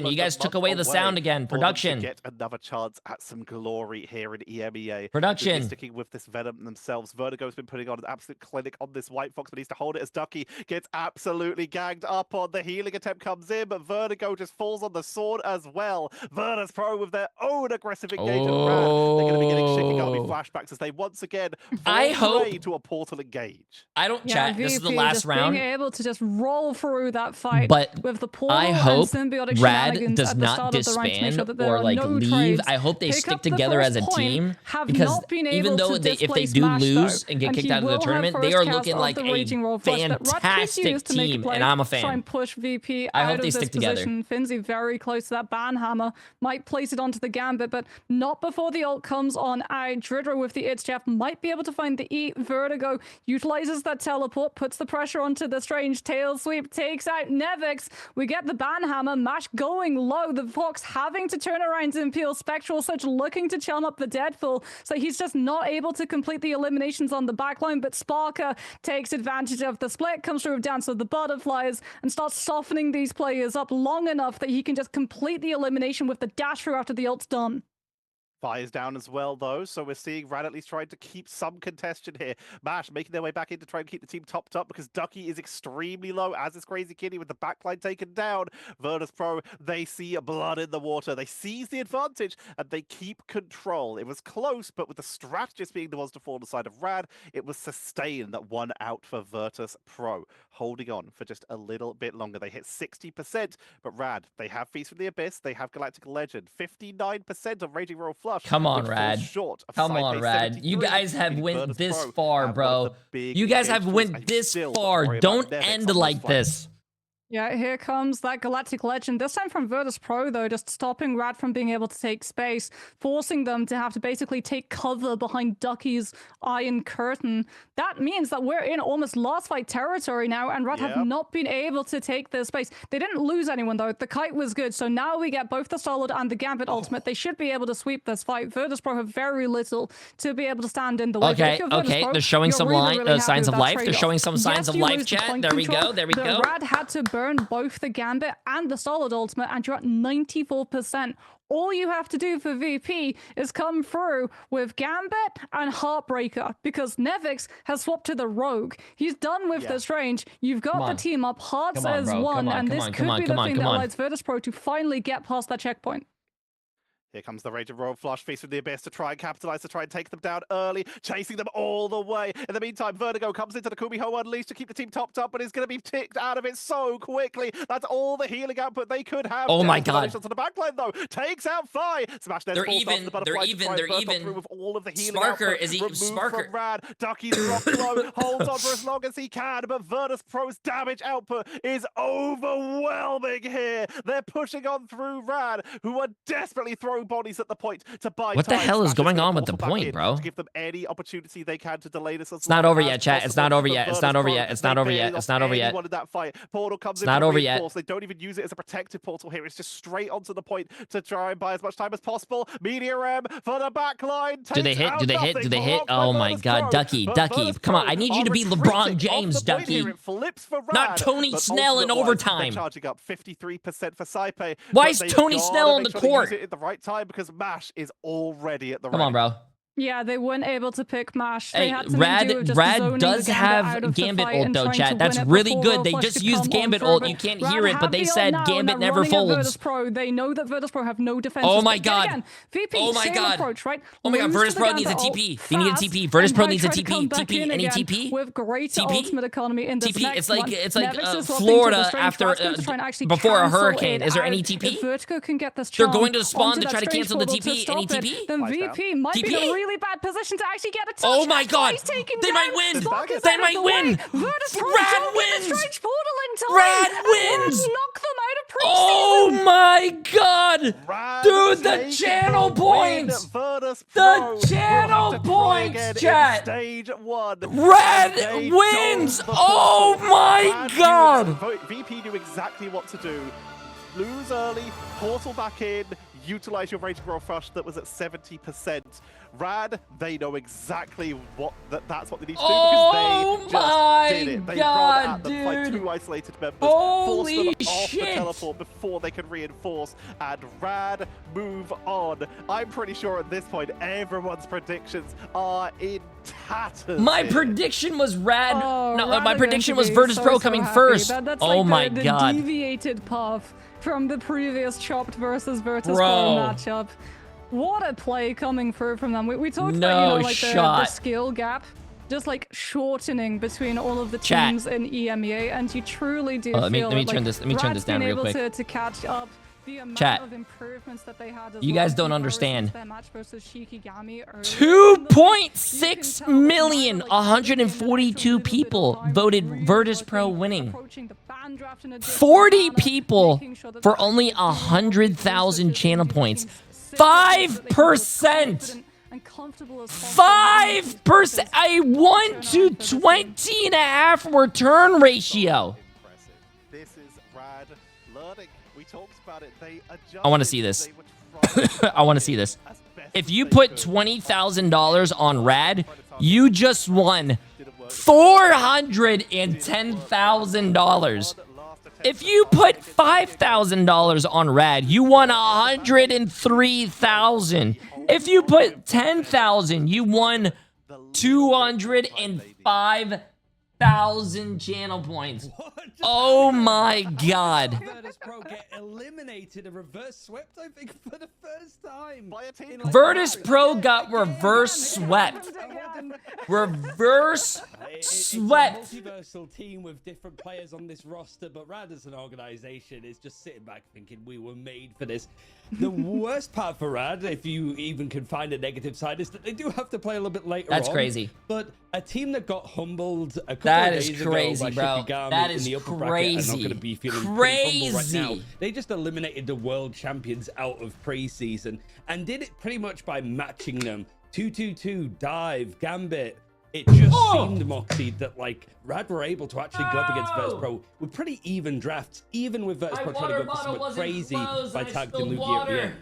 [SPEAKER 3] You guys took away the sound again. Production.
[SPEAKER 2] Get another chance at some glory here in EMEA.
[SPEAKER 3] Production.
[SPEAKER 2] Sticking with this Venom themselves. Vertigo's been putting on an absolute clinic on this White Fox, but needs to hold it as Ducky gets absolutely gagged up on. The healing attempt comes in, but Vertigo just falls on the sword as well. Virtus Pro with their own aggressive engagement. They're going to be getting Shikigami flashbacks as they once again to a portal engage.
[SPEAKER 3] I don't chat.
[SPEAKER 4] VP,
[SPEAKER 3] this is the last round.
[SPEAKER 4] Being able to just roll through that fight,
[SPEAKER 3] but
[SPEAKER 4] with the portal
[SPEAKER 3] I hope
[SPEAKER 4] and symbiotic
[SPEAKER 3] Rad does not
[SPEAKER 4] disband
[SPEAKER 3] sure or like leave. I hope they stick together as a team, because even though if they do lose and get kicked out of the tournament, they are looking like a fantastic team, and I'm a fan.
[SPEAKER 4] Try and push VP
[SPEAKER 3] I
[SPEAKER 4] out
[SPEAKER 3] hope
[SPEAKER 4] of
[SPEAKER 3] they
[SPEAKER 4] this
[SPEAKER 3] stick together.
[SPEAKER 4] position. Finzi very close to that ban hammer, might place it onto the Gambit, but not before the ult comes on out. Dridro with the It's Jeff might be able to find the E. Vertigo utilizes that teleport, puts the pressure onto the strange tail sweep, takes out Nevix. We get the ban hammer, Mash going low, the Fox having to turn around and peel Spectral Surge, looking to charm up the Deadfall, so he's just not able to complete the eliminations on the backline. But Sparker takes advantage of the split, comes through with Dance of the Butterflies, and starts softening these players up long enough that he can just complete the elimination with the dash through after the ult's done.
[SPEAKER 2] Fire's down as well, though, so we're seeing Rad at least trying to keep some contention here. Mash making their way back in to try and keep the team topped up, because Ducky is extremely low, as is Crazy Kitty with the backline taken down. Virtus Pro, they see blood in the water. They seize the advantage, and they keep control. It was close, but with the strategist being the ones to fall on the side of Rad, it was sustained that one out for Virtus Pro, holding on for just a little bit longer. They hit 60%, but Rad, they have Feast from the Abyss, they have Galactic Legend, 59% of Raging Royal Flush.
[SPEAKER 3] Come on, Rad. Come on, Rad. You guys have went this far, bro. You guys have went this far. Don't end like this.
[SPEAKER 4] Yeah, here comes that Galactic Legend. This time from Virtus Pro, though, just stopping Rad from being able to take space, forcing them to have to basically take cover behind Ducky's Iron Curtain. That means that we're in almost last fight territory now, and Rad have not been able to take their space. They didn't lose anyone, though. The kite was good, so now we get both the Solid and the Gambit ultimate. They should be able to sweep this fight. Virtus Pro have very little to be able to stand in the way.
[SPEAKER 3] Okay, okay, they're showing some signs of life. They're showing some signs of life, chat. There we go, there we go.
[SPEAKER 4] Rad had to burn both the Gambit and the Solid ultimate, and you're at 94%. All you have to do for VP is come through with Gambit and Heartbreaker, because Nevix has swapped to the Rogue. He's done with this range. You've got the team up. Hearts as one, and this could be the thing that allows Virtus Pro to finally get past that checkpoint.
[SPEAKER 2] Here comes the Rage of Royal Flush, Feast from the Abyss to try and capitalize, to try and take them down early, chasing them all the way. In the meantime, Vertigo comes into the Kumiho Unleashed to keep the team topped up, but is going to be ticked out of it so quickly. That's all the healing output they could have.
[SPEAKER 3] Oh my god.
[SPEAKER 2] To the backline, though, takes out Fi. Smash
[SPEAKER 3] they're even. They're even.
[SPEAKER 2] With all of the healing
[SPEAKER 3] Sparker,
[SPEAKER 2] output
[SPEAKER 3] is he? Sparker.
[SPEAKER 2] From Rad. Ducky's rock low, holds on for as long as he can, but Virtus Pro's damage output is overwhelming here. They're pushing on through Rad, who are desperately throwing bodies at the point to buy
[SPEAKER 3] what
[SPEAKER 2] time.
[SPEAKER 3] The hell is going on with the point, bro?
[SPEAKER 2] To give them any opportunity they can to delay this.
[SPEAKER 3] It's not over yet, chat. It's not over yet. It's not over yet. It's not over yet. It's not over yet.
[SPEAKER 2] That fight. Portal comes
[SPEAKER 3] it's not over yet.
[SPEAKER 2] They don't even use it as a protective portal here. It's just straight onto the point to try and buy as much time as possible. Meteor M for the backline.
[SPEAKER 3] Do they hit? Do they hit? Do they hit? Oh my god, Ducky, Ducky. Come on, I need you to be LeBron James, Ducky. Not Tony Snell in overtime.
[SPEAKER 2] Charging up 53% for Saipe.
[SPEAKER 3] Why is Tony Snell on the court?
[SPEAKER 2] At the right time, because Mash is already at the
[SPEAKER 3] Come on, bro.
[SPEAKER 4] Yeah, they weren't able to pick Mash.
[SPEAKER 3] Hey, Rad does have Gambit ult though, chat. That's really good. They just used Gambit ult. You can't hear it, but they said Gambit never folds.
[SPEAKER 4] They know that Virtus Pro have no defense.
[SPEAKER 3] Oh my god.
[SPEAKER 4] Oh my god. Approach, right?
[SPEAKER 3] Oh my god, Virtus Pro needs a TP. They need a TP. Virtus Pro needs a TP. TP. Any TP?
[SPEAKER 4] With greater ultimate economy in this
[SPEAKER 3] TP. It's like Florida after before a hurricane. Is there any TP?
[SPEAKER 4] Vertigo can get this.
[SPEAKER 3] They're going to spawn to try to cancel the TP. Any TP?
[SPEAKER 4] Then VP might be in a really bad position to actually get a touch.
[SPEAKER 3] Oh my god! They might win! They might win! Rad wins! Rad wins!
[SPEAKER 4] Knock them out of preseason.
[SPEAKER 3] Oh my god! Dude, the channel points! The channel points, chat!
[SPEAKER 2] Stage 1.
[SPEAKER 3] Rad wins! Oh my god!
[SPEAKER 2] VP knew exactly what to do. Lose early, portal back in, utilize your Rage of Royal Flush that was at 70%. Rad, they know exactly what that's what they need to do, because they just did it. They rolled at them like 2 isolated members, forced them off the teleport before they could reinforce, and Rad move on. I'm pretty sure at this point everyone's predictions are in tatters.
[SPEAKER 3] My prediction was Rad. No, my prediction was Virtus Pro coming first. Oh my god.
[SPEAKER 4] The deviated path from the previous chopped versus Virtus Pro matchup. What a play coming through from them. We talked about, the skill gap, just like shortening between all of the teams in EMEA, and you truly do feel
[SPEAKER 3] let me turn this down real quick.
[SPEAKER 4] To catch up the amount of improvements that they had.
[SPEAKER 3] You guys don't understand. 2.6 million 142 people voted Virtus Pro winning. 40 people for only 100,000 channel points. 5%. 5%. A 1 to 20.5 return ratio.
[SPEAKER 2] This is Rad learning. We talked about it. They adjusted.
[SPEAKER 3] I want to see this. I want to see this. If you put $20,000 on Rad, you just won $410,000. If you put $5,000 on Rad, you won $103,000. If you put $10,000, you won 205,000 channel points. Oh my god.
[SPEAKER 1] Virtus Pro get eliminated, a reverse swept, I think, for the first time.
[SPEAKER 3] Virtus Pro got reverse swept. Reverse swept.
[SPEAKER 1] It's a multiversal team with different players on this roster, but Rad as an organization is just sitting back thinking we were made for this. The worst part for Rad, if you even can find a negative side, is that they do have to play a little bit later on.
[SPEAKER 3] That's crazy.
[SPEAKER 1] But a team that got humbled a couple
[SPEAKER 3] That
[SPEAKER 1] 4
[SPEAKER 3] is
[SPEAKER 1] days ago
[SPEAKER 3] crazy,
[SPEAKER 1] by
[SPEAKER 3] bro.
[SPEAKER 1] Shikigami
[SPEAKER 3] That
[SPEAKER 1] in
[SPEAKER 3] is
[SPEAKER 1] the upper bracket are not
[SPEAKER 3] crazy.
[SPEAKER 1] going to be feeling pretty humble right now.
[SPEAKER 3] Crazy.
[SPEAKER 1] They just eliminated the world champions out of preseason and did it pretty much by matching them. 2-2-2, dive, gambit. It just seemed, Moxie, that like Rad were able to actually go up against Virtus.pro with pretty even drafts, even with Virtus.pro trying to go for something crazy by targeting Lugia at the end.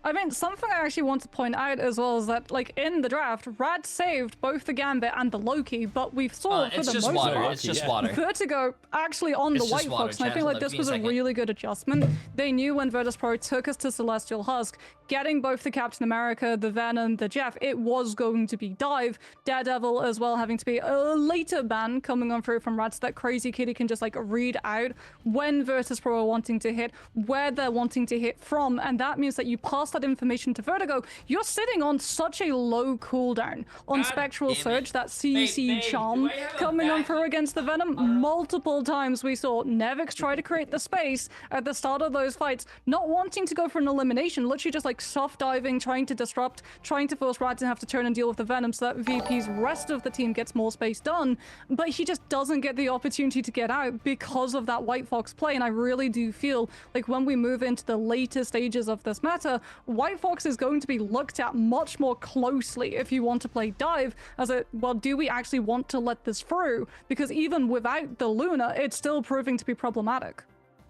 [SPEAKER 4] I mean, something I actually want to point out as well is that, like, in the draft, Rad saved both the Gambit and the Loki, but we saw for the most part,
[SPEAKER 3] It's just water.
[SPEAKER 4] Vertigo actually on the White Fox, and I feel like this was a really good adjustment. They knew when Virtus.pro took us to Celestial Husk, getting both the Captain America, the Venom, the Jeff, it was going to be dive. Daredevil as well having to be a later ban coming on through from Rad, so that Crazy Kitty can just, like, read out when Virtus.pro are wanting to hit, where they're wanting to hit from, and that means that you pass that information to Vertigo. You're sitting on such a low cooldown on Spectral Surge, that CC charm coming on through against the Venom. Multiple times we saw Nevix try to create the space at the start of those fights, not wanting to go for an elimination, literally just like soft diving, trying to disrupt, trying to force Rad to have to turn and deal with the Venom so that VP's rest of the team gets more space done, but he just doesn't get the opportunity to get out because of that White Fox play. And I really do feel like when we move into the later stages of this meta, White Fox is going to be looked at much more closely if you want to play dive as a, well, do we actually want to let this through? Because even without the Luna, it's still proving to be problematic.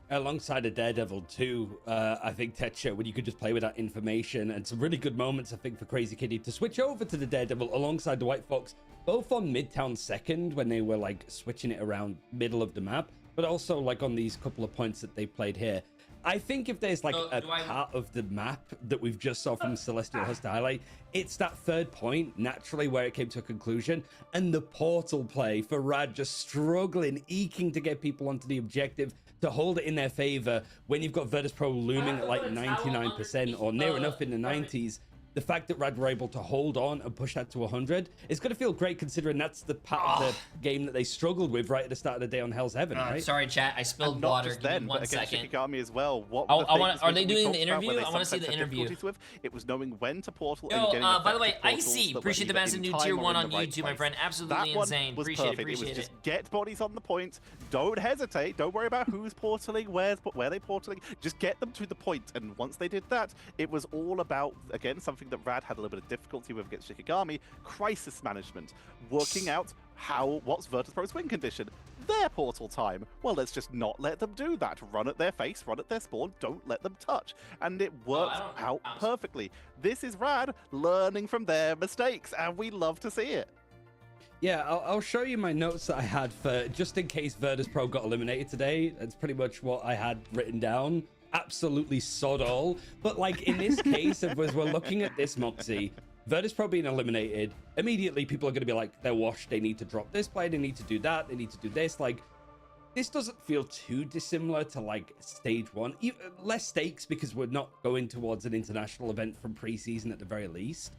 [SPEAKER 1] Alongside a Daredevil too, I think Tetcher, when you could just play with that information, and some really good moments, I think, for Crazy Kitty to switch over to the Daredevil alongside the White Fox, both on Midtown second when they were like switching it around middle of the map, but also like on these couple of points that they played here. I think if there's like a part of the map that we've just saw from Celestial Husk to highlight, it's that third point, naturally, where it came to a conclusion, and the portal play for Rad just struggling, eking to get people onto the objective, to hold it in their favor when you've got Virtus.pro looming at like 99% or near enough in the 90s. The fact that Rad were able to hold on and push that to 100 is going to feel great, considering that's the part of the game that they struggled with right at the start of the day on Hell's Heaven, right?
[SPEAKER 3] Sorry, chat. I spilled water. Give me 1 second.
[SPEAKER 2] Shikigami as well.
[SPEAKER 3] Are they doing the interview? I want to see the interview.
[SPEAKER 2] It was knowing when to portal
[SPEAKER 3] and getting by the way, Icy, appreciate the massive new tier 1 on YouTube, my friend. Absolutely insane. Appreciate it.
[SPEAKER 2] It was just get bodies on the point. Don't hesitate. Don't worry about who's portaling, where they portaling. Just get them to the point. And once they did that, it was all about, again, something that Rad had a little bit of difficulty with against Shikigami, crisis management, working out what's Virtus.pro's win condition. Their portal time. Well, let's just not let them do that. Run at their face, run at their spawn, don't let them touch. And it worked out perfectly. This is Rad learning from their mistakes, and we love to see it.
[SPEAKER 1] Yeah, I'll show you my notes that I had for just in case Virtus.pro got eliminated today. That's pretty much what I had written down. Absolutely sod all. But like in this case, as we're looking at this, Moxie, Virtus.pro being eliminated, immediately people are going to be like, they're washed, they need to drop this play, they need to do that, they need to do this. Like, this doesn't feel too dissimilar to like stage 1. Less stakes because we're not going towards an international event from preseason at the very least.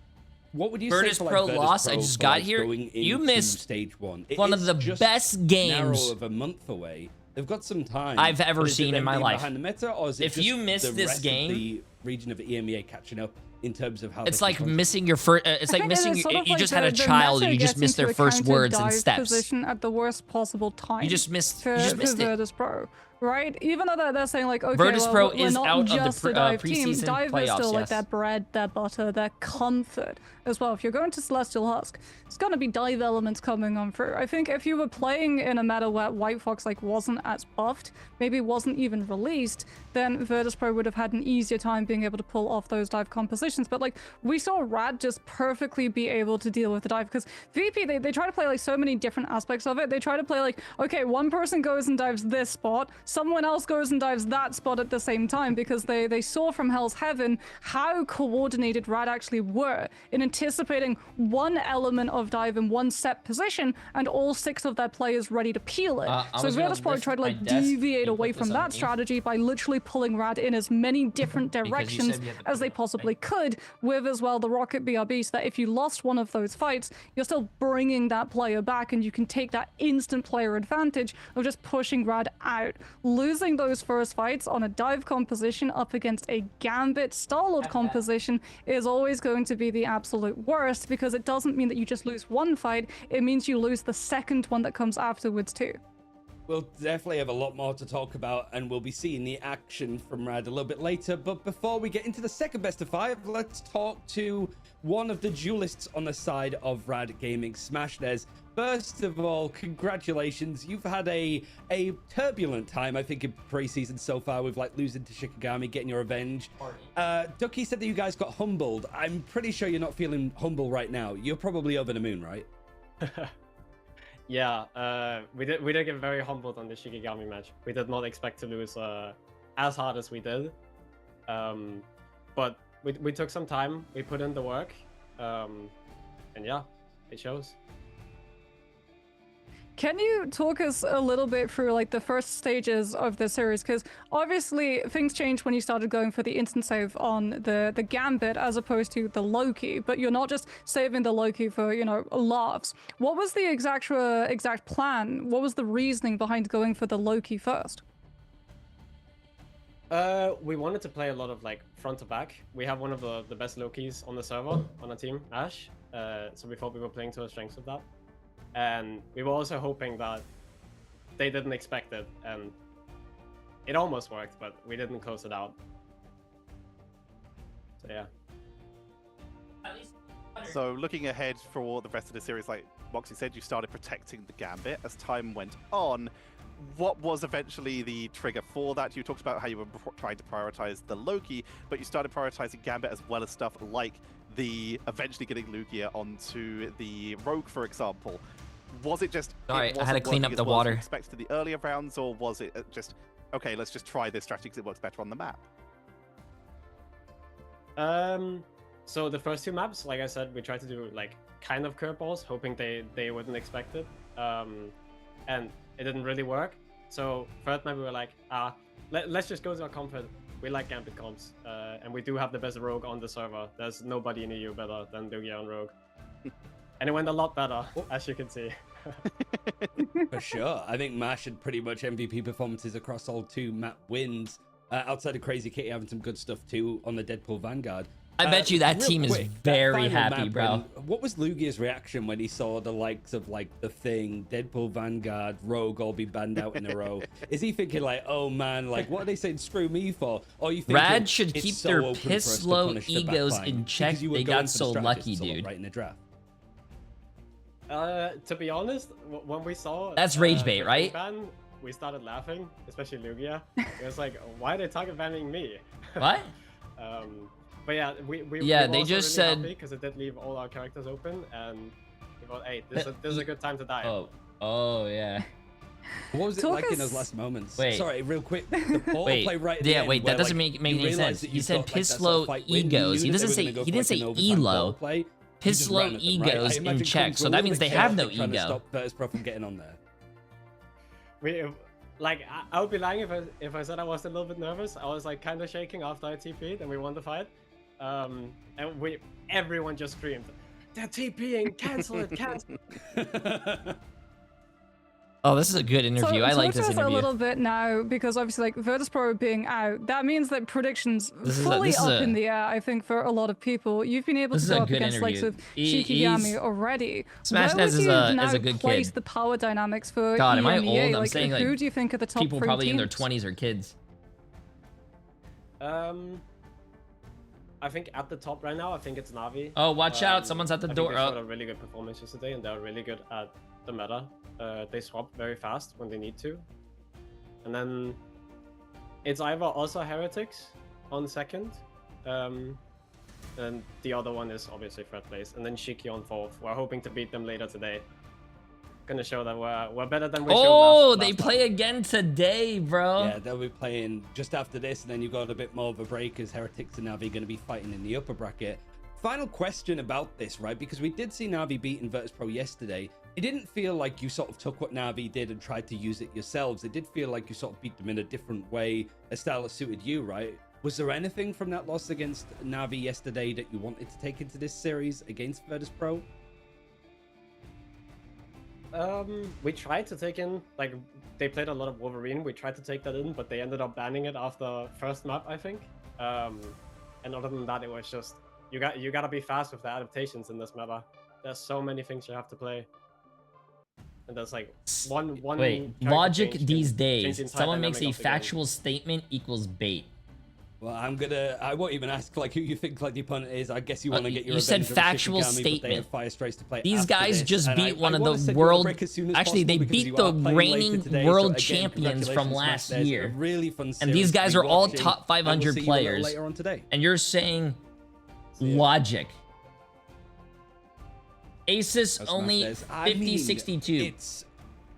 [SPEAKER 1] What would you say for like
[SPEAKER 3] Virtus.pro loss? I just got here. You missed
[SPEAKER 1] stage 1.
[SPEAKER 3] One of the best games.
[SPEAKER 1] Narrow of a month away. They've got some time
[SPEAKER 3] I've ever seen in my life.
[SPEAKER 1] Behind the meta, or is it
[SPEAKER 3] if
[SPEAKER 1] just
[SPEAKER 3] you miss
[SPEAKER 1] the
[SPEAKER 3] this
[SPEAKER 1] rest
[SPEAKER 3] game,
[SPEAKER 1] of the region of the EMEA catching up in terms of how
[SPEAKER 3] it's like missing your first. It's like missing. You just had a child and you just missed their first words and steps.
[SPEAKER 4] Position at the worst possible time.
[SPEAKER 3] You just missed.
[SPEAKER 4] For,
[SPEAKER 3] you just missed it.
[SPEAKER 4] Virtus.pro, right? Even though they're saying like, okay,
[SPEAKER 3] Virtus.pro
[SPEAKER 4] well, we're
[SPEAKER 3] is
[SPEAKER 4] not
[SPEAKER 3] out
[SPEAKER 4] just
[SPEAKER 3] of the
[SPEAKER 4] a dive team.
[SPEAKER 3] preseason
[SPEAKER 4] Dive
[SPEAKER 3] playoffs,
[SPEAKER 4] is still like
[SPEAKER 3] yes.
[SPEAKER 4] their bread, their butter, their comfort as well. If you're going to Celestial Husk, it's gonna be dive elements coming on through. I think if you were playing in a meta where White Fox like wasn't as buffed, maybe wasn't even released, then Virtus.pro would have had an easier time being able to pull off those dive compositions. But like we saw Rad just perfectly be able to deal with the dive, because VP they try to play like so many different aspects of it. They try to play like, okay, one person goes and dives this spot, someone else goes and dives that spot at the same time, because they saw from Hell's Heaven how coordinated Rad actually were in anticipating one element of dive in one set position and all 6 of their players ready to peel it. So Virtus.pro tried to like deviate away from that strategy by literally pulling Rad in as many different directions as they possibly could, with as well the Rocket BRB, so that if you lost one of those fights, you're still bringing that player back and you can take that instant player advantage of just pushing Rad out. losing those first fights on a dive composition up against a Gambit Starlord composition is always going to be the absolute worst, because it doesn't mean that you just lose one fight, it means you lose the second one that comes afterwards too.
[SPEAKER 1] We'll definitely have a lot more to talk about, and we'll be seeing the action from Rad a little bit later. But before we get into the second best of 5, let's talk to one of the duelists on the side of Rad Gaming, Smashnez. First of all, congratulations. You've had a turbulent time, I think, in pre-season so far with like losing to Shikigami, getting your revenge. Ducky said that you guys got humbled. I'm pretty sure you're not feeling humble right now. You're probably over the moon, right?
[SPEAKER 6] Yeah, we did get very humbled on the Shikigami match. We did not expect to lose as hard as we did. But we took some time, we put in the work, and yeah, it shows.
[SPEAKER 4] Can you talk us a little bit through like the first stages of the series? Because obviously things changed when you started going for the instant save on the Gambit as opposed to the Loki, but you're not just saving the Loki for, you know, laughs. What was the exact plan? What was the reasoning behind going for the Loki first?
[SPEAKER 6] We wanted to play a lot of like front to back. We have one of the best Lokis on the server on our team, Ash. So we thought we were playing to our strengths with that. And we were also hoping that they didn't expect it, and it almost worked, but we didn't close it out. So yeah.
[SPEAKER 2] So looking ahead for the rest of the series, like Moxie said, you started protecting the Gambit as time went on. What was eventually the trigger for that? You talked about how you were trying to prioritize the Loki, but you started prioritizing Gambit as well as stuff like the eventually getting Lugia onto the Rogue, for example. Was it just...
[SPEAKER 3] Sorry, I had to clean up the water.
[SPEAKER 2] Expected in the earlier rounds, or was it just, okay, let's just try this strategy because it works better on the map?
[SPEAKER 6] So the first 2 maps, like I said, we tried to do like kind of curveballs, hoping they wouldn't expect it. And it didn't really work. So third map we were like, let's just go to our comfort. We like Gambit comps, and we do have the best Rogue on the server. There's nobody in the EU better than Lugia on Rogue. And it went a lot better, as you can see.
[SPEAKER 1] For sure. I think Mash had pretty much MVP performances across all 2 map wins. Outside of Crazy Kitty having some good stuff too on the Deadpool Vanguard.
[SPEAKER 3] I bet you that team is very happy,
[SPEAKER 1] map,
[SPEAKER 3] bro.
[SPEAKER 1] What was Lugia's reaction when he saw the likes of like The Thing, Deadpool Vanguard, Rogue all be banned out in a row? Is he thinking like, oh man, like what are they saying screw me for? Or you think
[SPEAKER 3] Rad should keep their piss low egos in check? They got so lucky, dude.
[SPEAKER 1] Right in the draft.
[SPEAKER 6] To be honest, when we saw
[SPEAKER 3] that's rage bait, right?
[SPEAKER 6] Ban, we started laughing, especially Lugia. It was like, why are they target banning me?
[SPEAKER 3] What?
[SPEAKER 6] But yeah, we
[SPEAKER 3] they just
[SPEAKER 6] really
[SPEAKER 3] said
[SPEAKER 6] because it did leave all our characters open, and we thought, hey, this is a good time to die.
[SPEAKER 3] Oh yeah.
[SPEAKER 1] What was it like in those last moments?
[SPEAKER 3] Wait.
[SPEAKER 1] Sorry, real quick. The play right at the end
[SPEAKER 3] wait, that doesn't make any sense. He said piss low egos. He didn't say elo. Piss low egos in check, so that means they have no ego.
[SPEAKER 1] Stop Virtus Pro from getting on there.
[SPEAKER 6] I would be lying if I said I was a little bit nervous. I was like kind of shaking after I TP'd and we won the fight. And everyone just screamed, "They're TPing! Cancel it! Cancel!"
[SPEAKER 3] Oh, this is a good interview.
[SPEAKER 4] So,
[SPEAKER 3] I like this interview.
[SPEAKER 4] A little bit now, because obviously, like Virtus Pro being out, that means that predictions fully up in the air. I think for a lot of people, you've been able to go up against likes of Shikigami already.
[SPEAKER 3] Smashnez is a good
[SPEAKER 4] place
[SPEAKER 3] kid.
[SPEAKER 4] The power dynamics for
[SPEAKER 3] God, am I
[SPEAKER 4] EMEA?
[SPEAKER 3] old? I'm
[SPEAKER 4] like,
[SPEAKER 3] saying
[SPEAKER 4] who
[SPEAKER 3] like
[SPEAKER 4] do you think are the top
[SPEAKER 3] people
[SPEAKER 4] 3
[SPEAKER 3] probably
[SPEAKER 4] teams?
[SPEAKER 3] in their 20s are kids.
[SPEAKER 6] I think at the top right now, I think it's Na'Vi.
[SPEAKER 3] Oh, watch out! Someone's at the door.
[SPEAKER 6] They showed a really good performance yesterday, and they're really good at the meta. They swap very fast when they need to. And then it's either also Heretics on second, and the other one is obviously third place, and then Shiki on fourth. We're hoping to beat them later today. Gonna show that we're better than we showed last
[SPEAKER 3] they play
[SPEAKER 6] time.
[SPEAKER 3] again today, bro.
[SPEAKER 1] Yeah, they'll be playing just after this, and then you've got a bit more of a break as Heretics and Na'Vi going to be fighting in the upper bracket. Final question about this, right? Because we did see Na'Vi beating Virtus Pro yesterday. It didn't feel like you sort of took what Na'Vi did and tried to use it yourselves. It did feel like you sort of beat them in a different way, a style that suited you, right? Was there anything from that loss against Na'Vi yesterday that you wanted to take into this series against Virtus Pro?
[SPEAKER 6] We tried to take in, like, they played a lot of Wolverine. We tried to take that in, but they ended up banning it after first map, I think. And other than that, it was just you gotta be fast with the adaptations in this meta. There's so many things you have to play, and there's like one.
[SPEAKER 3] Wait, logic these days. Someone makes a factual statement equals bait.
[SPEAKER 1] Well, I won't even ask like who you think like the opponent is. I guess you want to get your.
[SPEAKER 3] You said factual statement. These guys just beat one of the world. Actually, they beat the reigning world champions from last year.
[SPEAKER 1] Really fun.
[SPEAKER 3] And these guys are all top 500 players.
[SPEAKER 1] Later on today.
[SPEAKER 3] And you're saying logic. Asus only 50-62.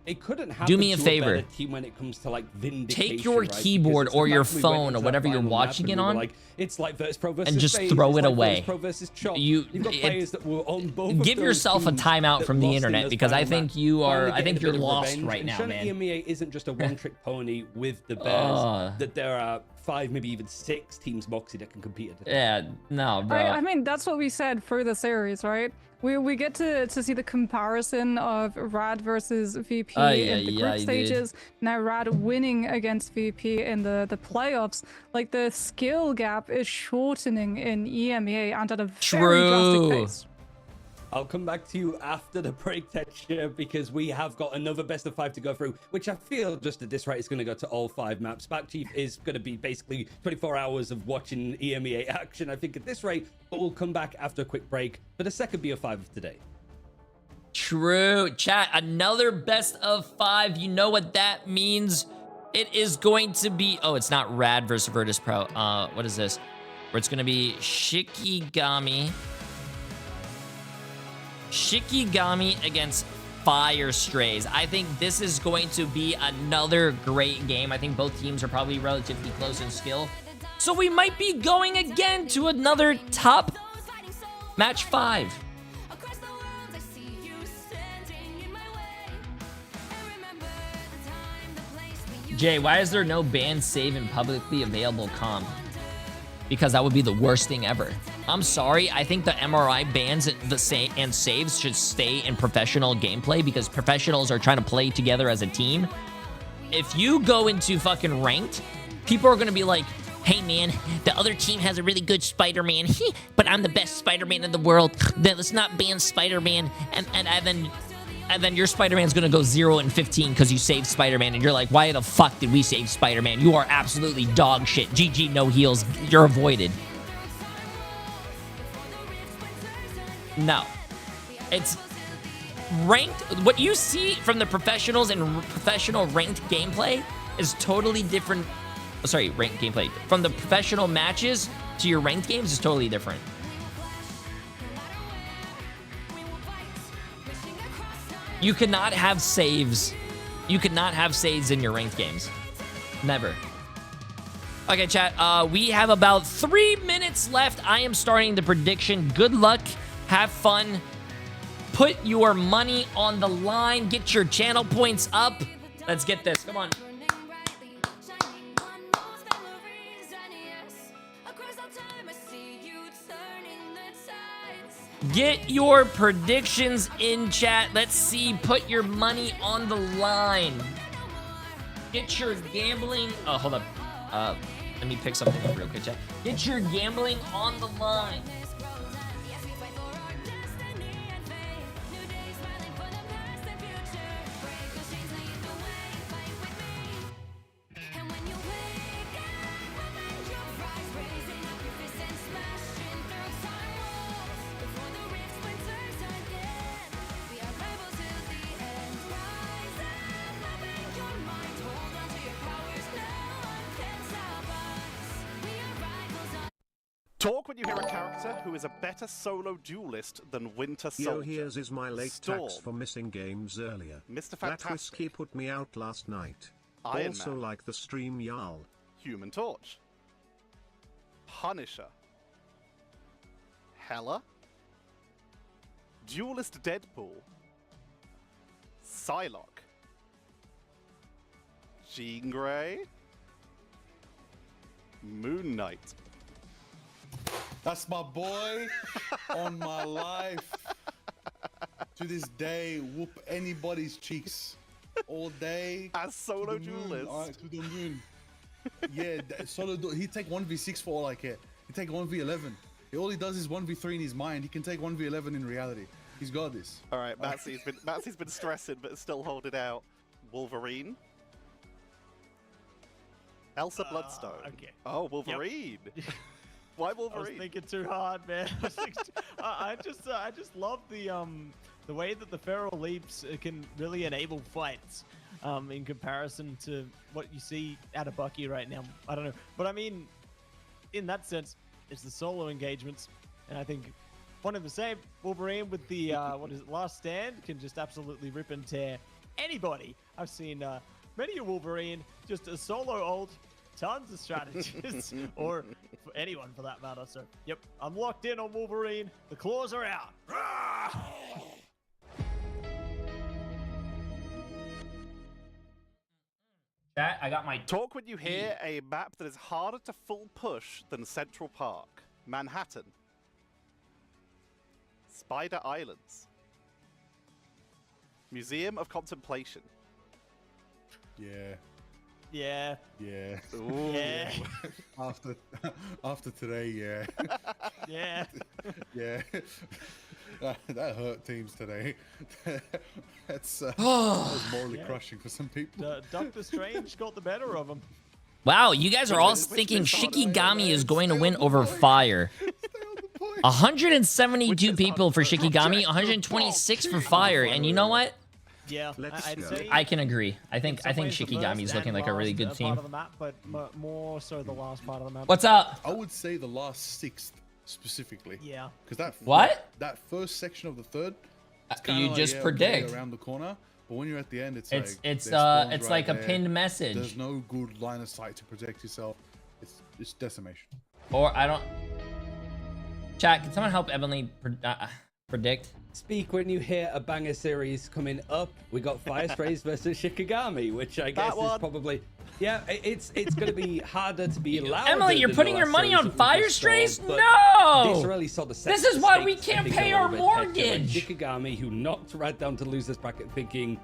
[SPEAKER 1] It couldn't happen.
[SPEAKER 3] Do me a favor.
[SPEAKER 1] Team when it comes to like vindication,
[SPEAKER 3] take your
[SPEAKER 1] right?
[SPEAKER 3] keyboard or your phone or whatever you're watching it on,
[SPEAKER 1] like, it's like Virtus Pro versus
[SPEAKER 3] and just
[SPEAKER 1] Phase,
[SPEAKER 3] throw
[SPEAKER 1] it's
[SPEAKER 3] it
[SPEAKER 1] like
[SPEAKER 3] away.
[SPEAKER 1] Virtus Pro versus Chop.
[SPEAKER 3] You've
[SPEAKER 1] got players that were on both.
[SPEAKER 3] Give yourself a timeout from the internet because I think you are. I think you're lost right now, man.
[SPEAKER 1] EMEA isn't just a one-trick pony with the Bears. That there are 5, maybe even 6 teams Moxie that can compete at.
[SPEAKER 3] Yeah, no, bro.
[SPEAKER 4] I mean, that's what we said for the series, right? We get to see the comparison of Rad versus VP in the group stages. Now Rad winning against VP in the playoffs. Like the skill gap is shortening in EMEA and at a very drastic pace.
[SPEAKER 1] I'll come back to you after the break, Texture, because we have got another best of 5 to go through, which I feel just at this rate is going to go to all 5 maps. Back Chief is going to be basically 24 hours of watching EMEA action, I think, at this rate, but we'll come back after a quick break for the second BO5 of today.
[SPEAKER 3] True. Chat, another best of 5. You know what that means? It is going to be... Oh, it's not Rad versus Virtus Pro. What is this? Where it's going to be Shikigami against Fire Strays. I think this is going to be another great game. I think both teams are probably relatively close in skill. So we might be going again to another top match 5. Jay, why is there no ban save in publicly available comp? Because that would be the worst thing ever. I'm sorry, I think the MRI bans and saves should stay in professional gameplay because professionals are trying to play together as a team. If you go into fucking ranked, people are gonna be like, hey man, the other team has a really good Spider-Man, but I'm the best Spider-Man in the world. Then let's not ban Spider-Man, and then your Spider-Man's gonna go 0 and 15 because you saved Spider-Man, and you're like, why the fuck did we save Spider-Man? You are absolutely dog shit. GG, no heals. You're avoided. No. It's ranked. What you see from the professionals and professional ranked gameplay is totally different. Oh, sorry, ranked gameplay. From the professional matches to your ranked games is totally different. You cannot have saves. You cannot have saves in your ranked games. Never. Okay, chat. We have about 3 minutes left. I am starting the prediction. Good luck. Have fun. Put your money on the line. Get your channel points up. Let's get this. Come on. Get your predictions in chat. Let's see. Put your money on the line. Get your gambling. Oh, hold up. Let me pick something up real quick, chat. Get your gambling on the line.
[SPEAKER 2] Talk when you hear a character who is a better solo duelist than Winter Soldier.
[SPEAKER 7] Yo, here's my late tax for missing games earlier.
[SPEAKER 2] Mr. Fantastic.
[SPEAKER 7] That whiskey put me out last night.
[SPEAKER 2] Iron
[SPEAKER 7] Also
[SPEAKER 2] Man.
[SPEAKER 7] like the stream, y'all.
[SPEAKER 2] Human Torch. Punisher. Hela. Duelist Deadpool. Psylocke. Jean Grey. Moon Knight.
[SPEAKER 8] That's my boy on my life. to this day whoop anybody's cheeks all day.
[SPEAKER 2] As solo
[SPEAKER 8] to the moon,
[SPEAKER 2] duelist.
[SPEAKER 8] to the moon. Yeah, he'd take 1v6 for all I care. He'd take 1v11. All he does is 1v3 in his mind. He can take 1v11 in reality. He's got this.
[SPEAKER 2] All right, Matsy's been stressing, but still holding out. Wolverine. Elsa Bloodstone.
[SPEAKER 9] Okay.
[SPEAKER 2] Oh, Wolverine.
[SPEAKER 9] Yep.
[SPEAKER 2] Why
[SPEAKER 9] I was
[SPEAKER 2] Wolverine?
[SPEAKER 9] thinking too hard, man. I just love the way that the feral leaps can really enable fights. In comparison to what you see out of Bucky right now. I don't know, but I mean, in that sense, it's the solo engagements, and I think one of the same Wolverine with the what is it, Last Stand can just absolutely rip and tear anybody. I've seen many a Wolverine just a solo ult, tons of strategists, or for anyone for that matter. So, yep, I'm locked in on Wolverine. The claws are out.
[SPEAKER 3] Chat, I got my
[SPEAKER 2] Talk when you hear a map that is harder to full push than Central Park, Manhattan, Spider Islands, Museum of Contemplation.
[SPEAKER 8] Yeah.
[SPEAKER 9] Yeah.
[SPEAKER 8] Yeah.
[SPEAKER 2] Ooh.
[SPEAKER 9] Yeah.
[SPEAKER 8] After today, yeah.
[SPEAKER 9] Yeah.
[SPEAKER 8] Yeah. That hurt teams today. That was morally crushing for some people.
[SPEAKER 9] Doctor Strange got the better of him.
[SPEAKER 3] Wow, you guys are all thinking Shikigami is going to win over Fire. 172 people for Shikigami, 126 for Fire, and you know what?
[SPEAKER 9] Yeah, I'd say
[SPEAKER 3] I can agree. I think
[SPEAKER 9] in some ways the
[SPEAKER 3] Shikigami is
[SPEAKER 9] first
[SPEAKER 3] looking
[SPEAKER 9] and
[SPEAKER 3] like a really
[SPEAKER 9] last
[SPEAKER 3] good team.
[SPEAKER 9] part of the map, but more so the last part of the map.
[SPEAKER 3] What's up?
[SPEAKER 8] I would say the last sixth specifically.
[SPEAKER 9] Yeah.
[SPEAKER 8] Because
[SPEAKER 3] What?
[SPEAKER 8] that first section of the third, it's
[SPEAKER 3] You
[SPEAKER 8] kinda like,
[SPEAKER 3] just
[SPEAKER 8] yeah,
[SPEAKER 3] predict.
[SPEAKER 8] okay, around the corner. But when you're at the end, it's
[SPEAKER 3] It's
[SPEAKER 8] like
[SPEAKER 3] like a pinned message.
[SPEAKER 8] There's no good line of sight to protect yourself. It's decimation.
[SPEAKER 3] Or I don't. Chat, can someone help Emily predict?
[SPEAKER 1] Speak when you hear a banger series coming up. We got Fire Strays versus Shikigami, which I guess is probably, yeah, it's going to be harder to be allowed.
[SPEAKER 3] Emily, you're putting your money on Fire Strays? No!
[SPEAKER 1] This really saw the
[SPEAKER 3] This is why we can't pay our mortgage.
[SPEAKER 1] Shikigami, who knocked right down to losers bracket, thinking,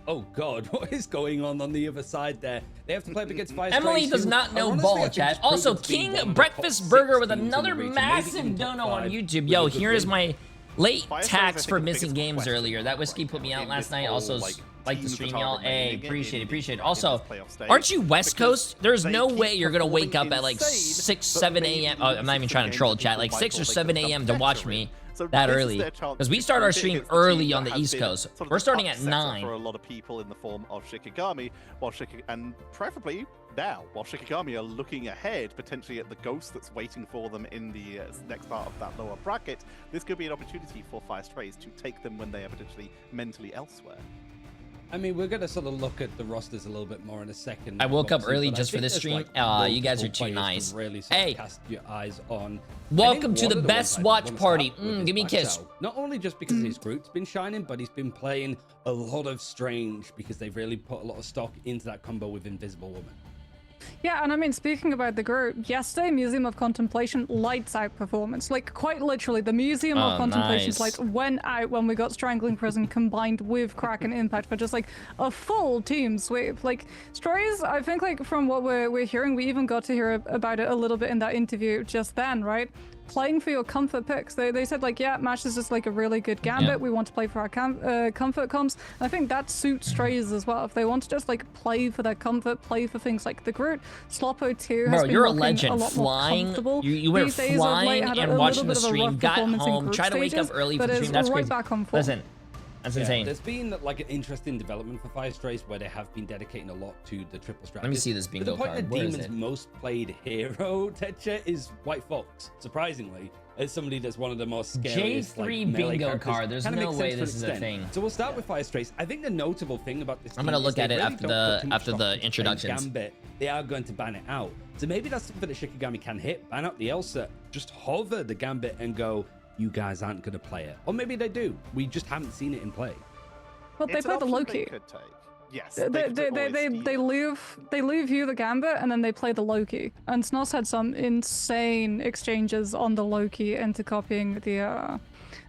[SPEAKER 1] oh God, what is going on the other side there? They have to play up against Fire Strays.
[SPEAKER 3] Emily does not know ball, chat. Also, King Breakfast Burger with another massive dono on YouTube. Yo, here is my late tax for missing games earlier. That whiskey put me out last night. Also, like the stream, y'all. Hey, appreciate it. Also, aren't you West Coast? There's no way you're gonna wake up at like 6, 7 a.m. Oh, I'm not even trying to troll, chat. Like 6 or 7 a.m. to watch me that early. Because we start our stream early on the East Coast. We're starting at 9.
[SPEAKER 2] For a lot of people in the form of Shikigami, and preferably now, while Shikigami are looking ahead, potentially at the ghost that's waiting for them in the next part of that lower bracket, this could be an opportunity for Fire Strays to take them when they are potentially mentally elsewhere.
[SPEAKER 1] I mean, we're going to sort of look at the rosters a little bit more in a second.
[SPEAKER 3] I woke up
[SPEAKER 1] obviously,
[SPEAKER 3] early
[SPEAKER 1] but I
[SPEAKER 3] just for
[SPEAKER 1] think
[SPEAKER 3] this
[SPEAKER 1] there's,
[SPEAKER 3] stream.
[SPEAKER 1] like,
[SPEAKER 3] You guys are
[SPEAKER 1] multiple
[SPEAKER 3] too
[SPEAKER 1] players
[SPEAKER 3] nice.
[SPEAKER 1] to really sort of
[SPEAKER 3] Hey,
[SPEAKER 1] cast your eyes on.
[SPEAKER 3] welcome
[SPEAKER 1] I
[SPEAKER 3] to
[SPEAKER 1] think
[SPEAKER 3] the
[SPEAKER 1] one of
[SPEAKER 3] best
[SPEAKER 1] ones I
[SPEAKER 3] watch
[SPEAKER 1] wanna
[SPEAKER 3] party.
[SPEAKER 1] start with is
[SPEAKER 3] Give me a kiss.
[SPEAKER 1] Maxwell. Not only just because his group's been shining, but he's been playing a lot of Strange because they've really put a lot of stock into that combo with Invisible Woman.
[SPEAKER 4] Yeah, and I mean, speaking about the group, yesterday, Museum of Contemplation lights out performance. Like, quite literally, the Museum of Contemplation's lights went out when we got Strangling Prison combined with Crack and Impact for just, like, a full team sweep. Like, Strays, I think, like, from what we're hearing, we even got to hear about it a little bit in that interview just then, right? Playing for your comfort picks. They said, like, yeah, Mash is just, like, a really good gambit. Yeah. We want to play for our comfort comps. And I think that suits Strays as well. If they want to just, like, play for their comfort, play for things like the Groot, Sloppo 2 has been
[SPEAKER 3] you're a
[SPEAKER 4] looking
[SPEAKER 3] legend.
[SPEAKER 4] a lot
[SPEAKER 3] flying,
[SPEAKER 4] more comfortable.
[SPEAKER 3] you were
[SPEAKER 4] These days,
[SPEAKER 3] flying
[SPEAKER 4] had
[SPEAKER 3] and watching the stream, got home,
[SPEAKER 4] tried
[SPEAKER 3] to wake up early for the stream. That's crazy.
[SPEAKER 4] Back on
[SPEAKER 3] Listen, that's insane.
[SPEAKER 1] There's been like an interesting development for Fire Strays where they have been dedicating a lot to the triple strategy.
[SPEAKER 3] Let me see this bingo
[SPEAKER 1] to the point
[SPEAKER 3] card.
[SPEAKER 1] that
[SPEAKER 3] Where is
[SPEAKER 1] Demon's
[SPEAKER 3] it?
[SPEAKER 1] most played hero, Tetra, is White Fox. Surprisingly, as somebody that's one of the most scariest
[SPEAKER 3] J3
[SPEAKER 1] like,
[SPEAKER 3] bingo card. There's no way this is a thing.
[SPEAKER 1] So we'll start with Fire Strays. I think the notable thing about this
[SPEAKER 3] I'm gonna look at it after
[SPEAKER 1] the
[SPEAKER 3] the introductions.
[SPEAKER 1] Gambit, they are going to ban it out. So maybe that's something that Shikigami can hit. Ban out the Elsa, just hover the Gambit and go, you guys aren't going to play it. Or maybe they do. We just haven't seen it in play.
[SPEAKER 4] But they play the Loki.
[SPEAKER 2] Yes,
[SPEAKER 4] they leave you the Gambit and then they play the Loki. And Snoss had some insane exchanges on the Loki into copying the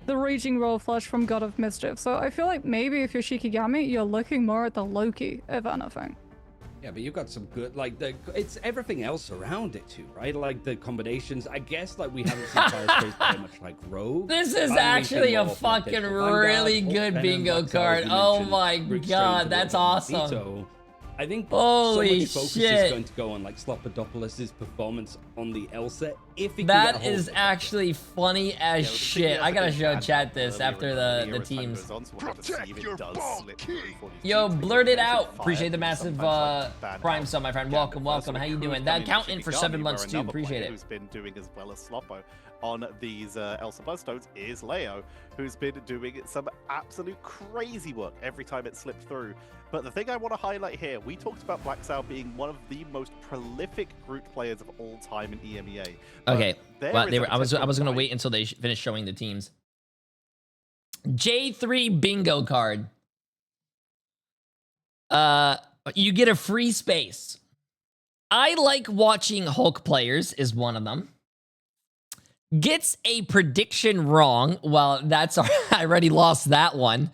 [SPEAKER 4] the Raging Roll Flush from God of Mischief. So I feel like maybe if you're Shikigami, you're looking more at the Loki, if anything.
[SPEAKER 1] Yeah, but you've got some good, like, it's everything else around it too, right? Like the combinations. I guess like we haven't seen Firespace very much like Rogue.
[SPEAKER 3] This is actually a fucking really good bingo card. Oh my god, that's awesome.
[SPEAKER 1] So I think
[SPEAKER 3] holy
[SPEAKER 1] so much focus
[SPEAKER 3] shit
[SPEAKER 1] is going to go on like Slopodopoulos's performance on the Elsa. If he
[SPEAKER 3] that is actually funny as shit. I gotta show chat this after the teams. Yo, blurt it out. Appreciate the massive prime sub, my friend. Welcome, welcome. How you doing? That accountant for 7 months too. Appreciate it.
[SPEAKER 2] Who's been doing as well as Slopo on these Elsa Bloodstones is Leo, who's been doing some absolute crazy work every time it slipped through. But the thing I want to highlight here, we talked about Black Sao being one of the most prolific Groot players of all time in EMEA.
[SPEAKER 3] Okay, well, I was gonna wait until they finish showing the teams. J3 bingo card. You get a free space. I like watching Hulk players is one of them. Gets a prediction wrong. Well, that's I already lost that one.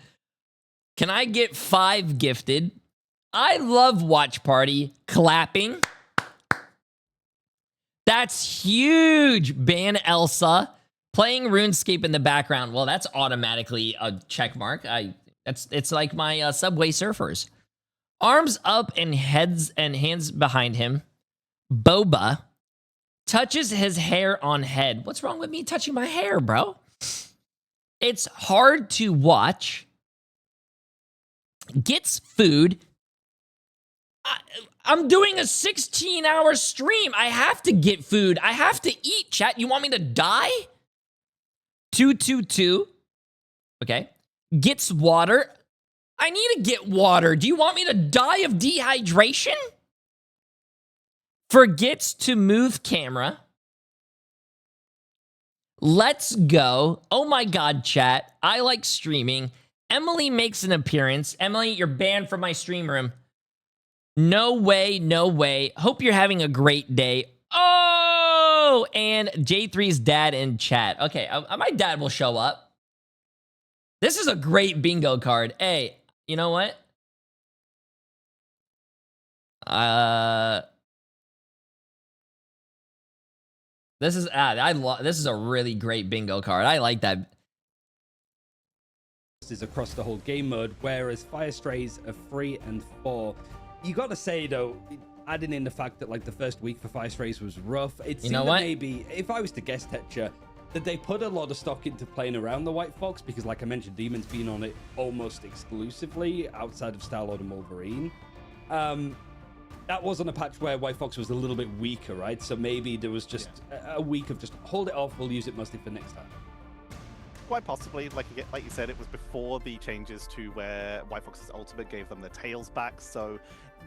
[SPEAKER 3] Can I get 5 gifted? I love Watch Party. Clapping. That's huge. Ban Elsa. Playing RuneScape in the background. Well, that's automatically a check mark. It's like my Subway Surfers. Arms up and hands behind him. Boba touches his hair on head. What's wrong with me touching my hair, bro? It's hard to watch. Gets food. I'm doing a 16-hour stream. I have to get food. I have to eat, chat. You want me to die? 222. Okay. Gets water. I need to get water. Do you want me to die of dehydration? Forgets to move camera. Let's go. Oh my god, chat. I like streaming. Emily makes an appearance. Emily, you're banned from my stream room. No way, no way. Hope you're having a great day. Oh, and J3's dad in chat. Okay, my dad will show up. This is a great bingo card. Hey, you know what? This is this is a really great bingo card. I like that.
[SPEAKER 1] Is across the whole game mode, whereas Fire Strays are 3 and 4. You gotta say though, adding in the fact that like the first week for Fire Strays was rough, it seemed that maybe, if I was to guess, Tetcher, that they put a lot of stock into playing around the White Fox because, like I mentioned, Demon's been on it almost exclusively outside of Star-Lord and Wolverine. That wasn't a patch where White Fox was a little bit weaker, right? So maybe there was just a week of just hold it off, we'll use it mostly for next time.
[SPEAKER 2] Quite possibly, like you said, it was before the changes to where White Fox's ultimate gave them their tails back, so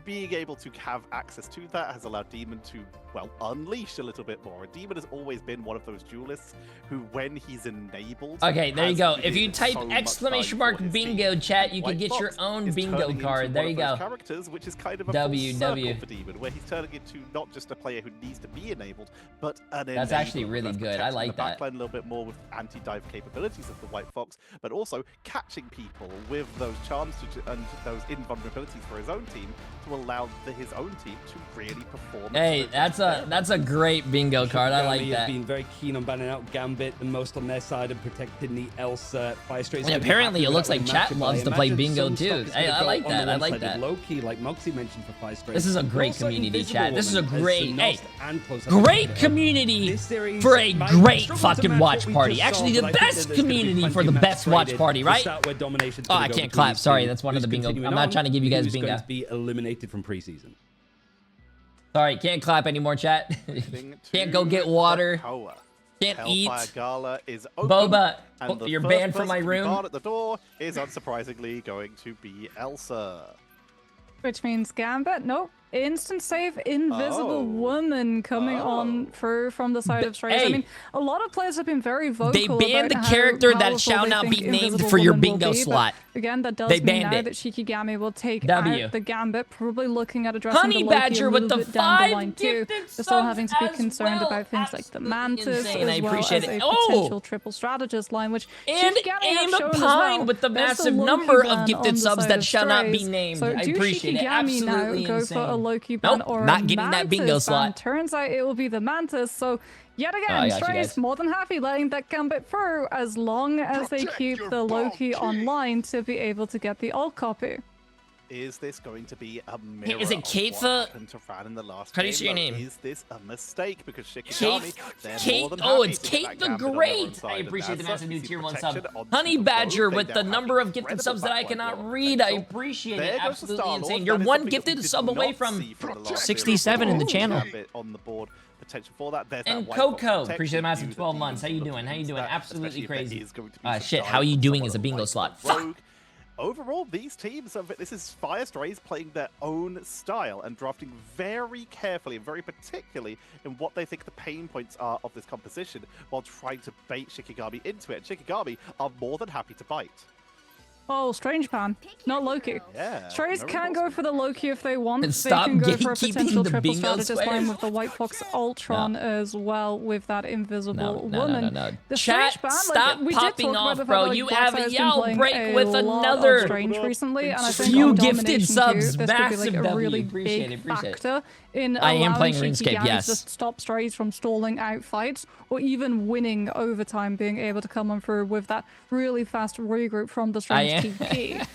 [SPEAKER 2] being able to have access to that has allowed Demon to, well, unleash a little bit more. Demon has always been one of those duelists who, when he's enabled...
[SPEAKER 3] Okay, there you go. If you type exclamation mark bingo chat, you can get your own bingo card. There you go.
[SPEAKER 2] Characters, which is kind of a full circle for Demon, where he's turning into not just a player who needs to be enabled, but an enabler.
[SPEAKER 3] That's actually really good. I like that.
[SPEAKER 2] Backline a little bit more with anti-dive capabilities of the White Fox, but also catching people with those charms and those invulnerabilities for his own team to allow his own team to really perform.
[SPEAKER 3] Hey, that's a great bingo card. I like that.
[SPEAKER 1] Been very keen on banning out Gambit the most on their side and protecting the Elsa Fire Strays.
[SPEAKER 3] And apparently, it looks like chat loves to play bingo too. Hey, I like that. I like that.
[SPEAKER 1] Low-key, like Moxie mentioned for Fire Strays.
[SPEAKER 3] This is a great community, chat. This is a great, great community for a great fucking watch party. Actually, the best community for the best watch party, right? Oh, I can't clap. Sorry, that's one of the bingo. I'm not trying to give you guys bingo.
[SPEAKER 1] Going to be eliminated from preseason.
[SPEAKER 3] Sorry, can't clap anymore, chat. Can't go get water. Can't eat.
[SPEAKER 2] Gala is open,
[SPEAKER 3] Boba,
[SPEAKER 2] and
[SPEAKER 3] you're banned from my room.
[SPEAKER 2] At the door is unsurprisingly going to be Elsa.
[SPEAKER 4] Which means Gambit, nope, instant save invisible woman coming on through from the side of Strays. I mean, a lot of players have been very vocal.
[SPEAKER 3] They banned the character that shall not be named for your bingo slot.
[SPEAKER 4] Again, that does mean now that Shikigami will take out the Gambit, probably looking at addressing
[SPEAKER 3] Honey
[SPEAKER 4] the Loki
[SPEAKER 3] Badger
[SPEAKER 4] a
[SPEAKER 3] with
[SPEAKER 4] little
[SPEAKER 3] the
[SPEAKER 4] bit down the
[SPEAKER 3] 5
[SPEAKER 4] line too.
[SPEAKER 3] gifted
[SPEAKER 4] They're still
[SPEAKER 3] subs
[SPEAKER 4] having to be
[SPEAKER 3] as
[SPEAKER 4] concerned
[SPEAKER 3] well.
[SPEAKER 4] about things like the Mantis,
[SPEAKER 3] Insane.
[SPEAKER 4] as
[SPEAKER 3] I
[SPEAKER 4] well
[SPEAKER 3] appreciate
[SPEAKER 4] as
[SPEAKER 3] it.
[SPEAKER 4] a potential triple strategist line, which
[SPEAKER 3] And
[SPEAKER 4] Shikigami have
[SPEAKER 3] Aim
[SPEAKER 4] shown as
[SPEAKER 3] Pine
[SPEAKER 4] well.
[SPEAKER 3] with the
[SPEAKER 4] There's
[SPEAKER 3] massive
[SPEAKER 4] Loki
[SPEAKER 3] number
[SPEAKER 4] ban
[SPEAKER 3] of
[SPEAKER 4] on
[SPEAKER 3] gifted
[SPEAKER 4] the
[SPEAKER 3] subs
[SPEAKER 4] side
[SPEAKER 3] that
[SPEAKER 4] of
[SPEAKER 3] shall not be
[SPEAKER 4] Strays.
[SPEAKER 3] named.
[SPEAKER 4] So
[SPEAKER 3] I
[SPEAKER 4] do
[SPEAKER 3] appreciate it.
[SPEAKER 4] Shikigami now
[SPEAKER 3] Absolutely
[SPEAKER 4] go
[SPEAKER 3] insane.
[SPEAKER 4] for a Loki ban
[SPEAKER 3] Nope,
[SPEAKER 4] or
[SPEAKER 3] not
[SPEAKER 4] a
[SPEAKER 3] getting that bingo
[SPEAKER 4] Mantis ban?
[SPEAKER 3] slot.
[SPEAKER 4] Turns out it will be the Mantis. So yet
[SPEAKER 3] I
[SPEAKER 4] again,
[SPEAKER 3] got you
[SPEAKER 4] Strays
[SPEAKER 3] guys.
[SPEAKER 4] more than happy letting that Gambit through as long as they keep the Loki online to be able to get the alt copy.
[SPEAKER 2] Is this going to be a mirror
[SPEAKER 3] Is it
[SPEAKER 2] of
[SPEAKER 3] Kaitha?
[SPEAKER 2] what happened to Ran in the last
[SPEAKER 3] How do you
[SPEAKER 2] game,
[SPEAKER 3] say your
[SPEAKER 2] though?
[SPEAKER 3] name?
[SPEAKER 2] Is this a mistake? Because Shikigami, they're
[SPEAKER 3] Kate,
[SPEAKER 2] more than
[SPEAKER 3] oh,
[SPEAKER 2] happy
[SPEAKER 3] it's
[SPEAKER 2] to get
[SPEAKER 3] Kate
[SPEAKER 2] that
[SPEAKER 3] the
[SPEAKER 2] Gambit on their own
[SPEAKER 3] Great.
[SPEAKER 2] side,
[SPEAKER 3] I
[SPEAKER 2] and
[SPEAKER 3] appreciate the
[SPEAKER 2] that's
[SPEAKER 3] massive new
[SPEAKER 2] easy
[SPEAKER 3] tier 1
[SPEAKER 2] protection
[SPEAKER 3] sub.
[SPEAKER 2] onto
[SPEAKER 3] Honey
[SPEAKER 2] the
[SPEAKER 3] Badger
[SPEAKER 2] road.
[SPEAKER 3] with
[SPEAKER 2] They
[SPEAKER 3] the
[SPEAKER 2] now
[SPEAKER 3] number
[SPEAKER 2] have
[SPEAKER 3] of gifted
[SPEAKER 2] incredible
[SPEAKER 3] subs that I
[SPEAKER 2] backline
[SPEAKER 3] cannot
[SPEAKER 2] roll
[SPEAKER 3] read. I
[SPEAKER 2] potential.
[SPEAKER 3] appreciate
[SPEAKER 2] There
[SPEAKER 3] it.
[SPEAKER 2] goes the
[SPEAKER 3] Absolutely
[SPEAKER 2] Star-Lord.
[SPEAKER 3] insane.
[SPEAKER 2] That
[SPEAKER 3] You're
[SPEAKER 2] is
[SPEAKER 3] one
[SPEAKER 2] something that
[SPEAKER 3] gifted
[SPEAKER 2] we did
[SPEAKER 3] sub away
[SPEAKER 2] not
[SPEAKER 3] from
[SPEAKER 2] see the last
[SPEAKER 3] 67 in the
[SPEAKER 2] Ooh.
[SPEAKER 3] channel.
[SPEAKER 2] Gambit on the board. Potential for that. There's
[SPEAKER 3] And
[SPEAKER 2] that white box
[SPEAKER 3] Coco,
[SPEAKER 2] protection.
[SPEAKER 3] appreciate the massive
[SPEAKER 2] Use
[SPEAKER 3] 12
[SPEAKER 2] the
[SPEAKER 3] months. How you
[SPEAKER 2] demons
[SPEAKER 3] doing?
[SPEAKER 2] to
[SPEAKER 3] How you
[SPEAKER 2] use
[SPEAKER 3] doing?
[SPEAKER 2] that,
[SPEAKER 3] Absolutely
[SPEAKER 2] especially if there
[SPEAKER 3] crazy.
[SPEAKER 2] is going to be some
[SPEAKER 3] Shit, how
[SPEAKER 2] dive
[SPEAKER 3] you
[SPEAKER 2] from
[SPEAKER 3] doing
[SPEAKER 2] someone
[SPEAKER 3] is a
[SPEAKER 2] on
[SPEAKER 3] bingo
[SPEAKER 2] white
[SPEAKER 3] slot.
[SPEAKER 2] Rogue. Overall, these teams, this is Fire Strays playing their own style and drafting very carefully and very particularly in what they think the pain points are of this composition while trying to bait Shikigami into it. And Shikigami are more than happy to bite.
[SPEAKER 4] Oh, Strange Pan, not Loki.
[SPEAKER 2] Yeah.
[SPEAKER 4] Strays
[SPEAKER 2] very
[SPEAKER 4] can go
[SPEAKER 2] awesome.
[SPEAKER 4] for the Loki if they want.
[SPEAKER 3] And
[SPEAKER 4] They
[SPEAKER 3] stop
[SPEAKER 4] can go for a
[SPEAKER 3] gatekeeping
[SPEAKER 4] potential
[SPEAKER 3] the
[SPEAKER 4] triple
[SPEAKER 3] bingo
[SPEAKER 4] strategist
[SPEAKER 3] squares.
[SPEAKER 4] line with the White Fox Ultron as well with that invisible woman.
[SPEAKER 3] No.
[SPEAKER 4] The
[SPEAKER 3] Chat,
[SPEAKER 4] Strange Ban,
[SPEAKER 3] stop
[SPEAKER 4] we
[SPEAKER 3] popping
[SPEAKER 4] did talk
[SPEAKER 3] off,
[SPEAKER 4] about the
[SPEAKER 3] bro.
[SPEAKER 4] fact that,
[SPEAKER 3] You
[SPEAKER 4] Black
[SPEAKER 3] have
[SPEAKER 4] Side's
[SPEAKER 3] a
[SPEAKER 4] been
[SPEAKER 3] yell
[SPEAKER 4] playing
[SPEAKER 3] break
[SPEAKER 4] a
[SPEAKER 3] with
[SPEAKER 4] lot of
[SPEAKER 3] another
[SPEAKER 4] Strange recently, and I think
[SPEAKER 3] few
[SPEAKER 4] on
[SPEAKER 3] gifted
[SPEAKER 4] Domination
[SPEAKER 3] subs.
[SPEAKER 4] 2, this could be like a
[SPEAKER 3] Massive
[SPEAKER 4] really
[SPEAKER 3] W. Appreciate
[SPEAKER 4] big
[SPEAKER 3] it, appreciate it.
[SPEAKER 4] factor in
[SPEAKER 3] I am
[SPEAKER 4] allowing
[SPEAKER 3] playing RuneScape,
[SPEAKER 4] Shikigami
[SPEAKER 3] yes.
[SPEAKER 4] to stop Strays from stalling out fights or even winning overtime, being able to come on through with that really fast regroup from the Strange TP.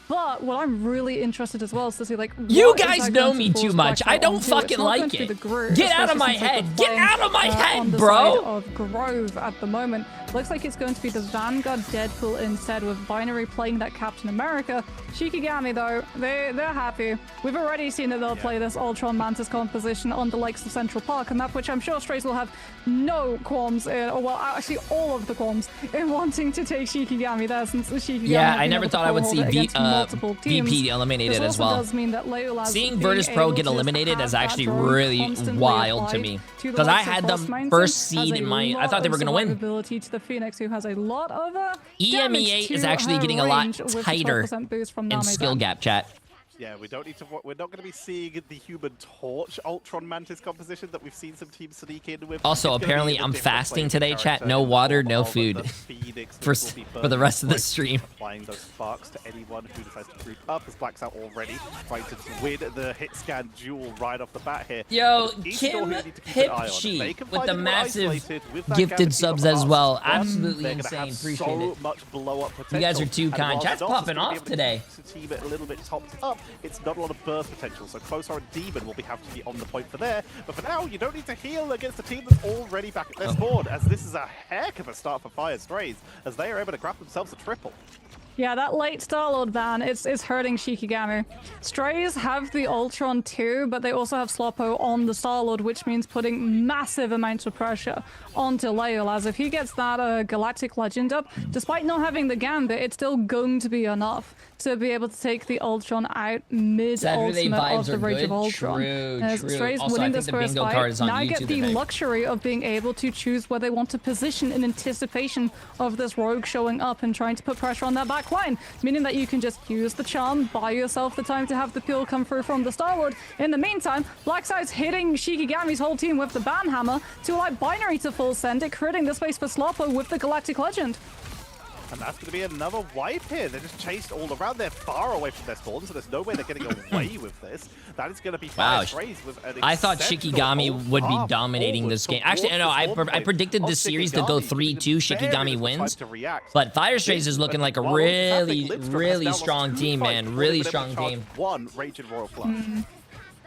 [SPEAKER 4] But what I'm really interested as well is to see, like,
[SPEAKER 3] you
[SPEAKER 4] what is
[SPEAKER 3] guys
[SPEAKER 4] that
[SPEAKER 3] know
[SPEAKER 4] going to
[SPEAKER 3] me
[SPEAKER 4] force
[SPEAKER 3] too much.
[SPEAKER 4] Black
[SPEAKER 3] I don't
[SPEAKER 4] onto? It's
[SPEAKER 3] fucking
[SPEAKER 4] not going
[SPEAKER 3] like
[SPEAKER 4] to be
[SPEAKER 3] it.
[SPEAKER 4] the Groove,
[SPEAKER 3] Get out of my
[SPEAKER 4] especially since, like,
[SPEAKER 3] head.
[SPEAKER 4] we're
[SPEAKER 3] Get
[SPEAKER 4] playing,
[SPEAKER 3] out of my
[SPEAKER 4] on
[SPEAKER 3] head,
[SPEAKER 4] the
[SPEAKER 3] bro.
[SPEAKER 4] side of Grove at the moment. Looks like it's going to be the Vanguard Deadpool instead, with Binary playing that Captain America. Shikigami, though, they're happy. We've already seen that they'll play this Ultron Mantis composition on the likes of Central Park, and that which I'm sure Strays will have no qualms in, or well, actually all of the qualms in wanting to take Shikigami there, since Shikigami
[SPEAKER 3] Yeah,
[SPEAKER 4] have
[SPEAKER 3] I
[SPEAKER 4] been
[SPEAKER 3] never
[SPEAKER 4] able to
[SPEAKER 3] thought I would
[SPEAKER 4] hold
[SPEAKER 3] see
[SPEAKER 4] it against multiple teams.
[SPEAKER 3] VP eliminated
[SPEAKER 4] This
[SPEAKER 3] as
[SPEAKER 4] also
[SPEAKER 3] well.
[SPEAKER 4] does mean that Leolas
[SPEAKER 3] Seeing
[SPEAKER 4] being
[SPEAKER 3] Virtus Pro
[SPEAKER 4] able
[SPEAKER 3] get
[SPEAKER 4] to
[SPEAKER 3] eliminated
[SPEAKER 4] have
[SPEAKER 3] is
[SPEAKER 4] that
[SPEAKER 3] actually
[SPEAKER 4] drone
[SPEAKER 3] really
[SPEAKER 4] constantly
[SPEAKER 3] wild to
[SPEAKER 4] applied
[SPEAKER 3] me.
[SPEAKER 4] to the
[SPEAKER 3] Because I
[SPEAKER 4] likes of
[SPEAKER 3] had
[SPEAKER 4] Frost
[SPEAKER 3] them
[SPEAKER 4] Mountain
[SPEAKER 3] first
[SPEAKER 4] has
[SPEAKER 3] seed
[SPEAKER 4] a
[SPEAKER 3] in my... I
[SPEAKER 4] lot
[SPEAKER 3] thought they were
[SPEAKER 4] of
[SPEAKER 3] going to win.
[SPEAKER 4] survivability to the Phoenix, who has a lot of
[SPEAKER 3] EMEA
[SPEAKER 4] damage
[SPEAKER 3] is
[SPEAKER 4] to
[SPEAKER 3] actually
[SPEAKER 4] her
[SPEAKER 3] getting a lot
[SPEAKER 4] range with the
[SPEAKER 3] tighter
[SPEAKER 4] 12% boost from
[SPEAKER 3] in
[SPEAKER 4] Nami's
[SPEAKER 3] skill
[SPEAKER 4] end.
[SPEAKER 3] gap, chat.
[SPEAKER 2] Yeah, we don't need to. We're not going to be seeing the Human Torch Ultron Mantis composition that we've seen some teams sneak in with.
[SPEAKER 3] Also,
[SPEAKER 2] It's gonna
[SPEAKER 3] apparently,
[SPEAKER 2] be a
[SPEAKER 3] I'm
[SPEAKER 2] different
[SPEAKER 3] fasting
[SPEAKER 2] flavor
[SPEAKER 3] today, chat.
[SPEAKER 2] character
[SPEAKER 3] No
[SPEAKER 2] in the
[SPEAKER 3] water,
[SPEAKER 2] form
[SPEAKER 3] no
[SPEAKER 2] of
[SPEAKER 3] food.
[SPEAKER 2] the Phoenix
[SPEAKER 3] For
[SPEAKER 2] that will be
[SPEAKER 3] the
[SPEAKER 2] burning
[SPEAKER 3] rest of the
[SPEAKER 2] bright,
[SPEAKER 3] stream.
[SPEAKER 2] Applying those sparks to anyone who decides to group up, as Black's out already, trying to win the hit scan duel right off the bat here.
[SPEAKER 3] Yo,
[SPEAKER 2] But it's East Door
[SPEAKER 3] Kim
[SPEAKER 2] who you need to keep an eye on. If
[SPEAKER 3] Hipchi
[SPEAKER 2] they can
[SPEAKER 3] with
[SPEAKER 2] find
[SPEAKER 3] the
[SPEAKER 2] anyone
[SPEAKER 3] massive
[SPEAKER 2] isolated with that
[SPEAKER 3] gifted
[SPEAKER 2] Gambit
[SPEAKER 3] subs
[SPEAKER 2] team
[SPEAKER 3] as
[SPEAKER 2] on
[SPEAKER 3] well.
[SPEAKER 2] the squad,
[SPEAKER 3] Absolutely
[SPEAKER 2] they're gonna
[SPEAKER 3] insane.
[SPEAKER 2] have
[SPEAKER 3] Appreciate
[SPEAKER 2] so
[SPEAKER 3] it.
[SPEAKER 2] much blow-up potential.
[SPEAKER 3] You guys are too
[SPEAKER 2] And
[SPEAKER 3] kind.
[SPEAKER 2] while
[SPEAKER 3] Chat's
[SPEAKER 2] Nox is
[SPEAKER 3] popping
[SPEAKER 2] gonna be
[SPEAKER 3] off
[SPEAKER 2] able to
[SPEAKER 3] today.
[SPEAKER 2] keep the team a little bit topped up, it's not a lot of burst potential, so Closer and Demon will have to be on the point for there. But for now, you don't need to heal against a team that's already back at their spawn, as this is a heck of a start for Fire Strays, as they are able to grab themselves a triple.
[SPEAKER 4] Yeah, that late Star-Lord ban, it's hurting Shikigami. Strays have the Ultron too, but they also have Sloppo on the Star-Lord, which means putting massive amounts of pressure onto Leolas. If he gets that Galactic Legend up, despite not having the Gambit, it's still going to be enough to be able to take the Ultron out mid-ultimate of the Rage of Ultron.
[SPEAKER 3] True.
[SPEAKER 4] Strays
[SPEAKER 3] Also, I
[SPEAKER 4] winning
[SPEAKER 3] think
[SPEAKER 4] this
[SPEAKER 3] the
[SPEAKER 4] first
[SPEAKER 3] bingo card
[SPEAKER 4] fight,
[SPEAKER 3] is on
[SPEAKER 4] now
[SPEAKER 3] YouTube
[SPEAKER 4] get the
[SPEAKER 3] today.
[SPEAKER 4] luxury of being able to choose where they want to position in anticipation of this rogue showing up and trying to put pressure on their back line, meaning that you can just use the charm, buy yourself the time to have the peel come through from the Star-Lord. In the meantime, Blackside's hitting Shikigami's whole team with the ban hammer to allow Binary to full send it, creating the space for Sloppo with the Galactic Legend.
[SPEAKER 2] And that's going to be another wipe here. They're just chased all around. They're far away from their spawn, so there's no way they're getting away with this. That is going to be Fire Strays with an
[SPEAKER 3] I thought
[SPEAKER 2] exceptional
[SPEAKER 3] Shikigami
[SPEAKER 2] whole
[SPEAKER 3] would be
[SPEAKER 2] path
[SPEAKER 3] dominating
[SPEAKER 2] forward
[SPEAKER 3] this game. Actually,
[SPEAKER 2] towards
[SPEAKER 3] no,
[SPEAKER 2] the
[SPEAKER 3] I
[SPEAKER 2] spawn point
[SPEAKER 3] predicted
[SPEAKER 2] of
[SPEAKER 3] this series to go
[SPEAKER 2] Shikigami.
[SPEAKER 3] 3-2. Shikigami wins. But Fire Strays is looking like a
[SPEAKER 2] While
[SPEAKER 3] really,
[SPEAKER 2] Fantastic Lipstrom has
[SPEAKER 3] really
[SPEAKER 2] now lost
[SPEAKER 3] strong
[SPEAKER 2] 2
[SPEAKER 3] team,
[SPEAKER 2] fights
[SPEAKER 3] man.
[SPEAKER 2] before
[SPEAKER 3] Really
[SPEAKER 2] they've been able
[SPEAKER 3] strong
[SPEAKER 2] to charge
[SPEAKER 3] team.
[SPEAKER 2] 1 Raging Royal Flush.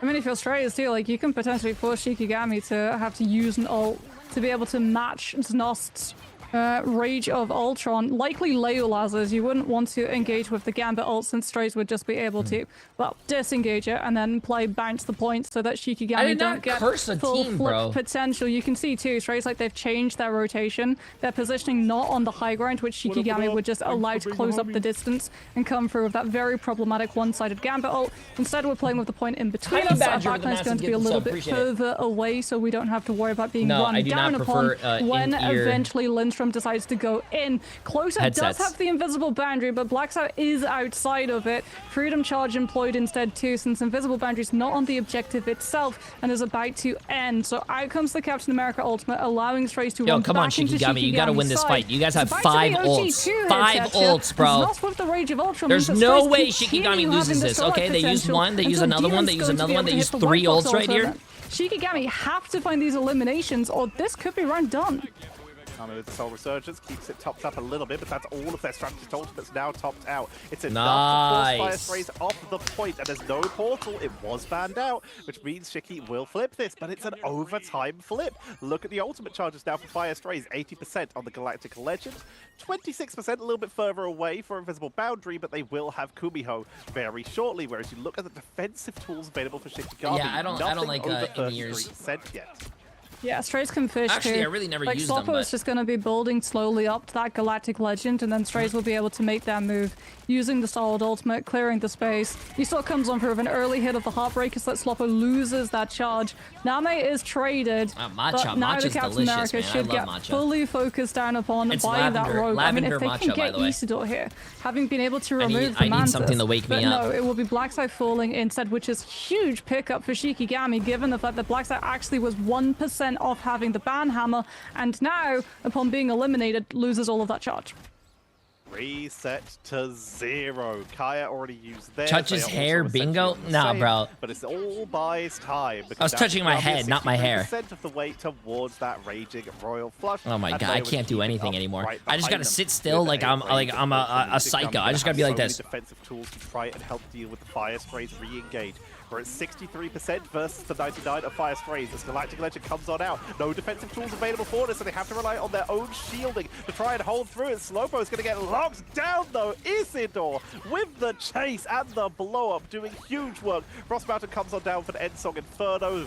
[SPEAKER 4] I mean, if you're Strays too, like, you can potentially force Shikigami to have to use an ult to be able to match Znost's Rage of Ultron, likely Leolaz's. You wouldn't want to engage with the Gambit ult since Strays would just be able to, well, disengage it and then play bounce the points so that Shikigami don't get full flip potential. You can see too, Strays, like they've changed their rotation. They're positioning not on the high ground, which Shikigami would just allow to close up the distance and come through with that very problematic one-sided Gambit ult. Instead, we're playing with the point in between us. Our backline is going to be a little bit further away, so we don't have to worry about being run down upon when eventually Lindstrom decides to go in. Closer does have the invisible boundary, but Blackstar is outside of it. Freedom Charge employed instead too, since invisible boundary is not on the objective itself and is about to end. So out comes the Captain America ultimate, allowing Strays to run
[SPEAKER 3] come on,
[SPEAKER 4] back into
[SPEAKER 3] Shikigami, you gotta win this fight. You guys have 5 ults. 5 ults, bro.
[SPEAKER 4] Not with the Rage of Ultron.
[SPEAKER 3] There's no way Shikigami loses this. Okay, they use one, they use another one, they use another one, they use 3 ults right here.
[SPEAKER 4] Shikigami have to find these eliminations or this could be round done.
[SPEAKER 2] With the Soul Resurgence keeps it topped up a little bit, but that's all of their strategist ultimates now topped out. It's enough to force Fire Sprays off the point, and there's no portal. It was banned out, which means Shiki will flip this, but it's an overtime flip. Look at the ultimate charges now for Fire Sprays, 80% on the Galactic Legend, 26% a little bit further away for Invisible Boundary, but they will have Kumiho very shortly. Whereas you look at the defensive tools available for Shikigami,
[SPEAKER 3] I don't like
[SPEAKER 2] in-ears yet.
[SPEAKER 4] Yeah, Strays can fish
[SPEAKER 3] Actually,
[SPEAKER 4] too.
[SPEAKER 3] I really never
[SPEAKER 4] like,
[SPEAKER 3] used them,
[SPEAKER 4] Sloppo is just going to be building slowly up to that Galactic Legend, and then Strays will be able to make that move using the solid ultimate, clearing the space. He still comes on for an early hit of the Heartbreaker so that Sloppo loses that charge. Name is traded, but now the Captain America should get fully focused down upon by that rogue. I mean, if they can get Isidore here, having been able to remove the Mantis,
[SPEAKER 3] I need something to wake me up.
[SPEAKER 4] No, it will be Blackside falling instead, which is huge pickup for Shikigami, given the fact that Blackside actually was 1% off having the ban hammer, and now, upon being eliminated, loses all of that charge.
[SPEAKER 2] Reset to 0. Kaya already used theirs.
[SPEAKER 3] Touch his hair, bingo? Nah, bro.
[SPEAKER 2] But it's all buys time.
[SPEAKER 3] I was touching my head, not my hair.
[SPEAKER 2] Of the way towards that raging royal flush.
[SPEAKER 3] Oh my god, I can't do anything anymore. I just gotta sit still like I'm a psycho. I just gotta be like this.
[SPEAKER 2] Defensive tools to try and help deal with the Fire Sprays re-engage. We're at 63% versus the 99 of Fire Sprays as Galactic Legend comes on out. No defensive tools available for this, so they have to rely on their own shielding to try and hold through it. Slowpo is going to get locked down though. Isidore with the chase and the blow up doing huge work. Frost Mountain comes on down for the End Song Inferno.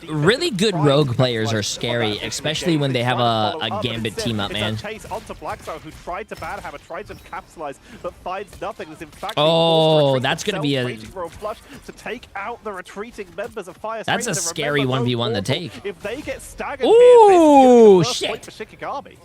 [SPEAKER 3] Really good rogue players are scary, especially when they have a Gambit team up, man.
[SPEAKER 2] Chase onto Blackstar, who tried to ban hammer, tried to capitalize, but finds nothing. In fact,
[SPEAKER 3] that's going to be a
[SPEAKER 2] flush to take out the retreating members of Fire.
[SPEAKER 3] That's a scary 1v1 to take.
[SPEAKER 2] If they get staggered
[SPEAKER 3] ooh, shit.
[SPEAKER 2] For Shikigami.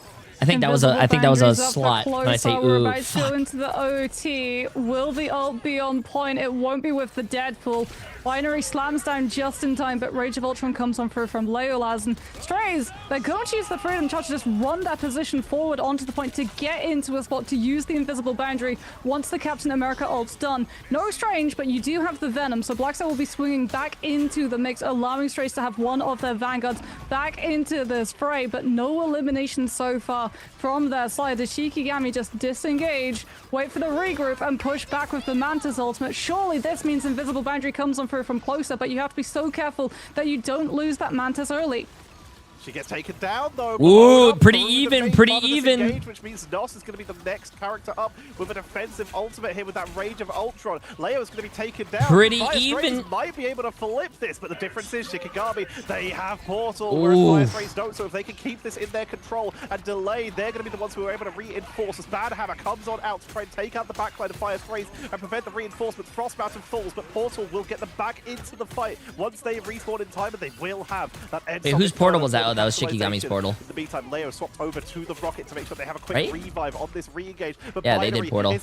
[SPEAKER 3] I think that was a slot when I say ooh.
[SPEAKER 4] We're about to go into the OT. Will the ult be on point? It won't be with the Deadpool. Binary slams down just in time, but Rage of Ultron comes on through from Leolaz, and Strays, they're going to use the Freedom Charge to just run that position forward onto the point to get into a spot to use the invisible boundary once the Captain America ult's done. No Strange, but you do have the Venom, so Blackstar will be swinging back into the mix, allowing Strays to have one of their Vanguards back into this fray, but no elimination so far from their side. The Shikigami just disengage, wait for the regroup, and push back with the Mantis ultimate. Surely this means invisible boundary comes on from closer, but you have to be so careful that you don't lose that Mantis early.
[SPEAKER 2] She gets taken down though.
[SPEAKER 3] Ooh, pretty even, pretty even.
[SPEAKER 2] Engage, which means Nos is going to be the next character up with a defensive ultimate here with that Rage of Ultron. Leo is going to be taken down.
[SPEAKER 3] Pretty even.
[SPEAKER 2] Might be able to flip this, but the difference is Shikigami, they have Portal, whereas Fire Sprays don't. So if they can keep this in their control and delay, they're going to be the ones who are able to reinforce. As Bad Hammer comes on out to try and take out the backline of Fire Sprays and prevent the reinforcement. Frost Mountain falls, but Portal will get them back into the fight once they respawn in time, and they will have that end.
[SPEAKER 3] Wait, whose portal was that? Oh, that was Shikigami's portal.
[SPEAKER 2] In the meantime, Leo swapped over to the rocket to make sure they have a quick revive on this re-engage. But
[SPEAKER 3] yeah, they did portal.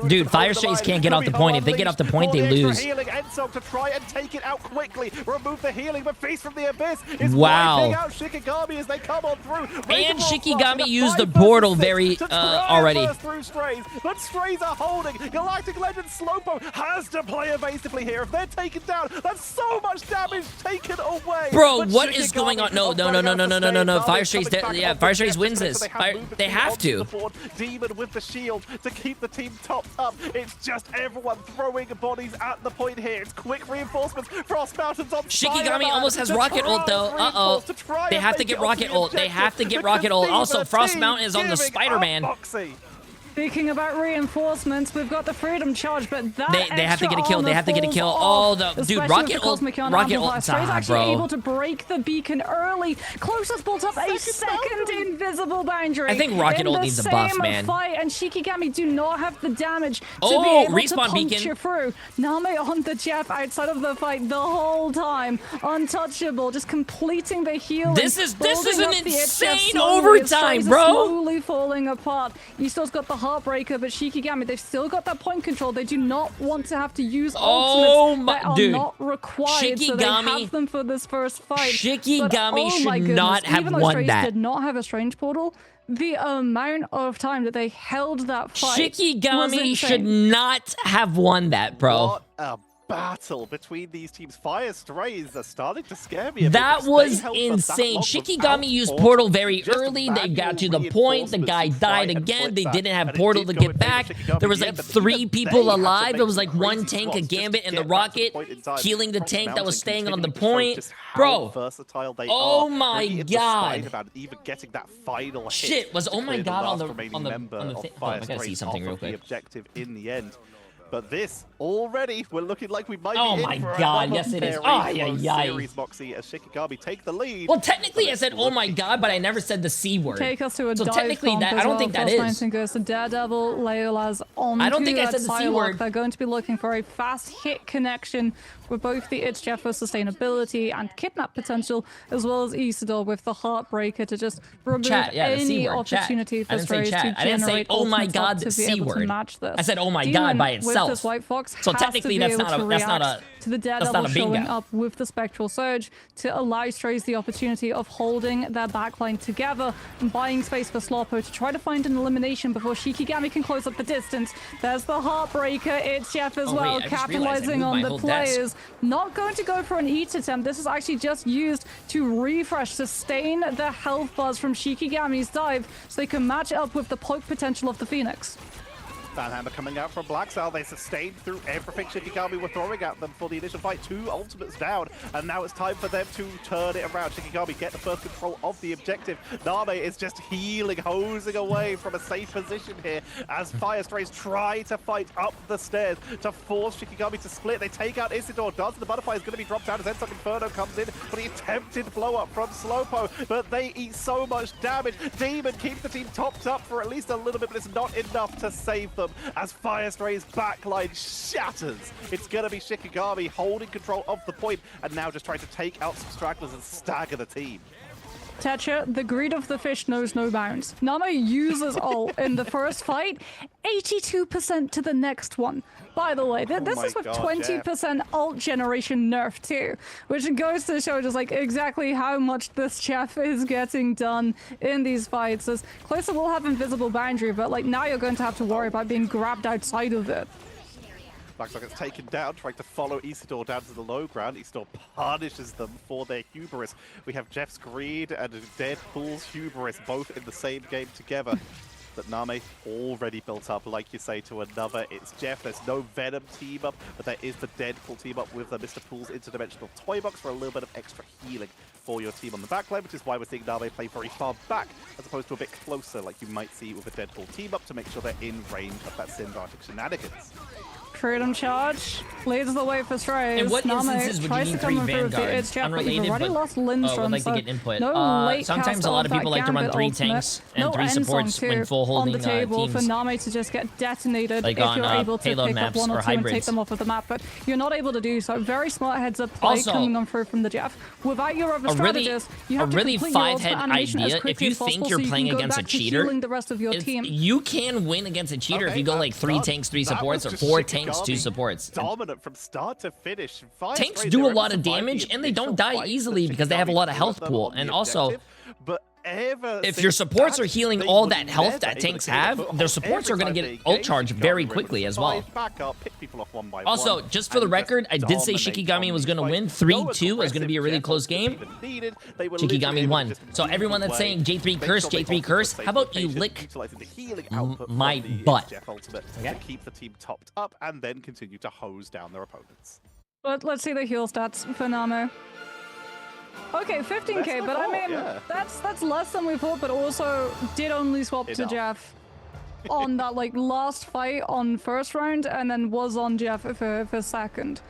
[SPEAKER 2] Dude,
[SPEAKER 3] Fire Strays can't get off the point. If they get off the point, they lose.
[SPEAKER 2] Healing Ensong to try and take it out quickly. Remove the healing, but Feast from the Abyss is
[SPEAKER 3] wiping
[SPEAKER 2] out Shikigami as they come on through.
[SPEAKER 3] And Shikigami used the portal very already.
[SPEAKER 2] Through Strays, but Strays are holding. Galactic Legend Slowpo has to play evasively here. If they're taken down, that's so much damage taken away.
[SPEAKER 3] Bro, what is going on? No, No. Fire Strays, yeah, Fire Strays wins this. They have to.
[SPEAKER 2] Demon with the shield to keep the team topped up. It's just everyone throwing bodies at the point here. It's quick reinforcements. Frost Mountains on
[SPEAKER 3] Shikigami almost has rocket ult though. Uh-oh. They have to get rocket ult. They have to get rocket ult. Also, Frost Mountain is on the Spider-Man.
[SPEAKER 4] Speaking about reinforcements, we've got the Freedom Charge, but that
[SPEAKER 3] they have to get a kill. They have to get a kill. Oh, the dude, rocket ult,
[SPEAKER 4] actually able
[SPEAKER 3] bro.
[SPEAKER 4] to break the beacon early. Closest built up a second invisible boundary.
[SPEAKER 3] I think rocket ult needs a buff, man.
[SPEAKER 4] Fight, and Shikigami do not have the damage to
[SPEAKER 3] Oh,
[SPEAKER 4] be able
[SPEAKER 3] respawn
[SPEAKER 4] to punch
[SPEAKER 3] beacon.
[SPEAKER 4] you through. Name on the Jeff outside of the fight the whole time, untouchable, just completing the healing.
[SPEAKER 3] This is an insane
[SPEAKER 4] overtime,
[SPEAKER 3] overtime, bro.
[SPEAKER 4] Slowly falling apart. Eastor's got the Heartbreaker, but Shikigami, they've still got that point control. They do not want to have to use ultimates that are not required, so they have them for this first fight.
[SPEAKER 3] Shikigami should not have won that.
[SPEAKER 4] Did not have a Strange Portal. The amount of time that they held that fight
[SPEAKER 3] Shikigami should not have won that, bro.
[SPEAKER 2] What a battle between these teams. Fire Strays are starting to scare me a bit.
[SPEAKER 3] That was insane. Shikigami used Portal very early. They got to the point. The guy died again. They didn't have Portal to get back. There was like 3 people alive. It was like 1 tank, a Gambit, and the Rocket healing the tank that was staying on the point. Bro, oh my god. Shit, was oh my god on the thing. Oh, I gotta see something real quick.
[SPEAKER 2] Objective in the end. But this already, we're looking like we might be
[SPEAKER 3] oh my god, yes it is. Oh yeah,
[SPEAKER 2] series, Moxie, as Shikigami take the lead.
[SPEAKER 3] Well, technically I said oh my god, but I never said the C word.
[SPEAKER 4] Take us to a
[SPEAKER 3] so technically that I don't think that is.
[SPEAKER 4] Goes to Daredevil, Leola's on.
[SPEAKER 3] I don't think I said the C word.
[SPEAKER 4] They're going to be looking for a fast hit connection with both the It's Jeff for sustainability and kidnap potential, as well as Isidore with the Heartbreaker to just remove any opportunity for Strays to generate.
[SPEAKER 3] I didn't say oh my god the C word. I said oh my god by itself.
[SPEAKER 4] This White Fox
[SPEAKER 3] so technically that's not a
[SPEAKER 4] to the Daredevil showing up with the Spectral Surge to allow Strays the opportunity of holding their backline together and buying space for Sloppo to try to find an elimination before Shikigami can close up the distance. There's the Heartbreaker, It's Jeff as well, capitalizing on the players. Not going to go for an eat attempt. This is actually just used to refresh, sustain the health bars from Shikigami's dive so they can match it up with the poke potential of the Phoenix.
[SPEAKER 2] Banhammer coming out from Black Cell. They sustained through everything Shikigami were throwing at them for the initial fight. 2 ultimates down, and now it's time for them to turn it around. Shikigami get the first control of the objective. Name is just healing, hosing away from a safe position here as Fire Strays try to fight up the stairs to force Shikigami to split. They take out Isidore. Dance of the Butterfly is going to be dropped down as Ensuck Inferno comes in for the attempted blow up from Slowpo, but they eat so much damage. Demon keeps the team topped up for at least a little bit, but it's not enough to save them. As Fire Stray's backline shatters. It's going to be Shikigami holding control of the point and now just trying to take out some stragglers and stagger the team.
[SPEAKER 4] Tetcher, the greed of the fish knows no bounds. Namo uses ult in the first fight, 82% to the next one. By the way, this is with 20% ult generation nerf too, which goes to show just like exactly how much this Jeff is getting done in these fights. As Closer will have invisible boundary, but like now you're going to have to worry about being grabbed outside of it.
[SPEAKER 2] Blackstock gets taken down, trying to follow Isidore down to the low ground. Isidore punishes them for their hubris. We have Jeff's greed and Deadpool's hubris both in the same game together. But Name already built up, like you say, to another. It's Jeff. There's no Venom team up, but there is the Deadpool team up with Mr. Pool's interdimensional toy box for a little bit of extra healing for your team on the backline, which is why we're seeing Name play very far back as opposed to a bit closer, like you might see with a Deadpool team up to make sure they're in range of that symbiotic shenanigans.
[SPEAKER 4] Freedom Charge leads the way for Strays.
[SPEAKER 3] In what instances would you need 3 Vanguards? Unrelated,
[SPEAKER 4] already lost Lindstrom,
[SPEAKER 3] would like to get input.
[SPEAKER 4] No
[SPEAKER 3] sometimes a lot of people like to run 3 tanks and 3 supports when full holding
[SPEAKER 4] on the table
[SPEAKER 3] teams.
[SPEAKER 4] for Name to just get detonated
[SPEAKER 3] like
[SPEAKER 4] if
[SPEAKER 3] on,
[SPEAKER 4] you're able to pick up 1 or 2 and take
[SPEAKER 3] hybrids.
[SPEAKER 4] them off of the map, but you're not able to do so. Very smart heads up play coming on through from the Jeff. Without your other strategist, you have to complete your
[SPEAKER 3] 5-head idea. If you think you're playing against a cheater, you can win against a cheater if you go like 3 tanks, 3 supports, or 4 tanks, 2 supports.
[SPEAKER 2] Dominant from start to finish.
[SPEAKER 3] Tanks do a lot of damage and they don't die easily because they have a lot of health pool, and also
[SPEAKER 2] but ever.
[SPEAKER 3] If your supports are healing all that health that tanks have, their supports are going to get ult charge very quickly as well.
[SPEAKER 2] Back up, pick people off one by
[SPEAKER 3] Also,
[SPEAKER 2] one,
[SPEAKER 3] just for the
[SPEAKER 2] and
[SPEAKER 3] record, I did say
[SPEAKER 2] dominate
[SPEAKER 3] Shikigami
[SPEAKER 2] on
[SPEAKER 3] was
[SPEAKER 2] these
[SPEAKER 3] going to win.
[SPEAKER 2] fights. No
[SPEAKER 3] 3-2 is going to be a really
[SPEAKER 2] aggressive
[SPEAKER 3] close
[SPEAKER 2] Jet
[SPEAKER 3] game.
[SPEAKER 2] even needed. They were literally
[SPEAKER 3] Shikigami
[SPEAKER 2] able
[SPEAKER 3] won.
[SPEAKER 2] to just
[SPEAKER 3] So
[SPEAKER 2] move
[SPEAKER 3] everyone that's
[SPEAKER 2] away,
[SPEAKER 3] saying J3
[SPEAKER 2] make
[SPEAKER 3] curse,
[SPEAKER 2] sure they
[SPEAKER 3] J3
[SPEAKER 2] hold
[SPEAKER 3] curse,
[SPEAKER 2] the
[SPEAKER 3] how about you
[SPEAKER 2] location,
[SPEAKER 3] lick
[SPEAKER 2] utilizing the healing output
[SPEAKER 3] my
[SPEAKER 2] from the
[SPEAKER 3] butt?
[SPEAKER 2] Jeff ultimate
[SPEAKER 3] Okay.
[SPEAKER 2] to keep the team topped up and then continue to hose down their opponents.
[SPEAKER 4] Let's see the heal stats for Namo. Okay, 15k, but I mean, that's less than we thought, but also did only swap to Jeff on that like last fight on first round, and then was on Jeff for second.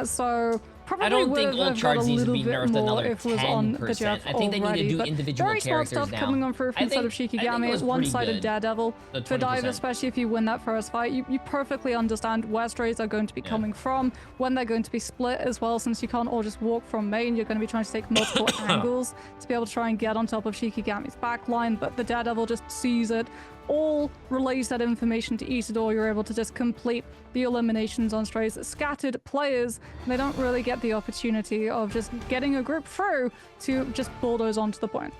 [SPEAKER 4] So probably
[SPEAKER 3] I don't think
[SPEAKER 4] would
[SPEAKER 3] ult
[SPEAKER 4] have
[SPEAKER 3] charge
[SPEAKER 4] got a
[SPEAKER 3] needs to
[SPEAKER 4] little
[SPEAKER 3] be
[SPEAKER 4] bit
[SPEAKER 3] nerfed
[SPEAKER 4] more
[SPEAKER 3] another
[SPEAKER 4] if it was on the
[SPEAKER 3] 10%.
[SPEAKER 4] Jeff
[SPEAKER 3] I think they need to
[SPEAKER 4] already,
[SPEAKER 3] do
[SPEAKER 4] but
[SPEAKER 3] individual
[SPEAKER 4] very smart
[SPEAKER 3] characters
[SPEAKER 4] stuff
[SPEAKER 3] now.
[SPEAKER 4] coming on through from the side of
[SPEAKER 3] I think it
[SPEAKER 4] Shikigami.
[SPEAKER 3] was
[SPEAKER 4] One
[SPEAKER 3] pretty
[SPEAKER 4] side of
[SPEAKER 3] good.
[SPEAKER 4] Daredevil.
[SPEAKER 3] The
[SPEAKER 4] For Dive,
[SPEAKER 3] 20%.
[SPEAKER 4] especially if you win that first fight, you perfectly understand where strays are going to be coming from, when they're going to be split as well, since you can't all just walk from main. You're going to be trying to take multiple angles to be able to try and get on top of Shikigami's backline, but the Daredevil just sees it, all relays that information to Isidore. You're able to just complete the eliminations on strays. Scattered players, they don't really get the opportunity of just getting a group through to just bulldoze onto the point.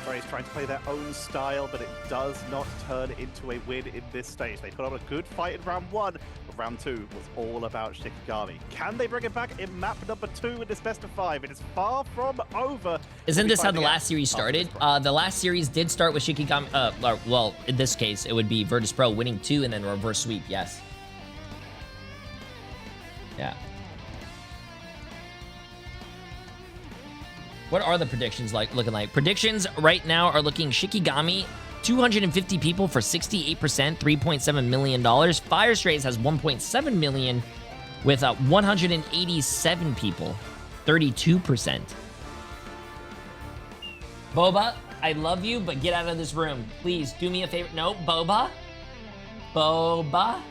[SPEAKER 2] Strays trying to play their own style, but it does not turn into a win in this stage. They put on a good fight in round 1, but round 2 was all about Shikigami. Can they bring it back in map number 2 in this best of 5? It is far from over.
[SPEAKER 3] Isn't this how the last series started? The last series did start with Shikigami, well, in this case, it would be Virtus Pro winning 2 and then reverse sweep, yes. Yeah. What are the predictions looking like? Predictions right now are looking Shikigami, 250 people for 68%, $3.7 million. Fire Strays has 1.7 million with 187 people, 32%. Boba, I love you, but get out of this room. Please, do me a favor. No, Boba. Boba.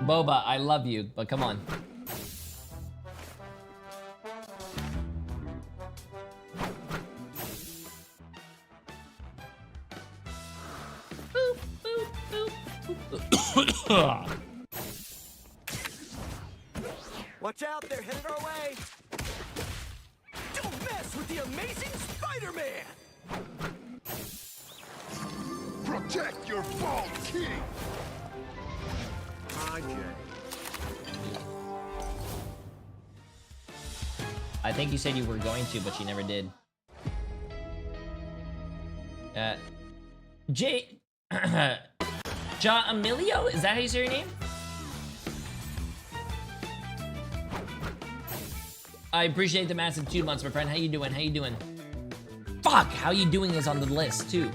[SPEAKER 3] Boba, I love you, but come on.
[SPEAKER 5] Watch out, they're headed our way. Don't mess with the amazing Spider-Man.
[SPEAKER 10] Protect your bald king.
[SPEAKER 7] Hi, Jay.
[SPEAKER 3] I think you said you were going to, but you never did. Jay... Ja Emilio? Is that how you say your name? I appreciate the massive 2 months, my friend. How you doing? How you doing? Fuck! How you doing is on the list, too.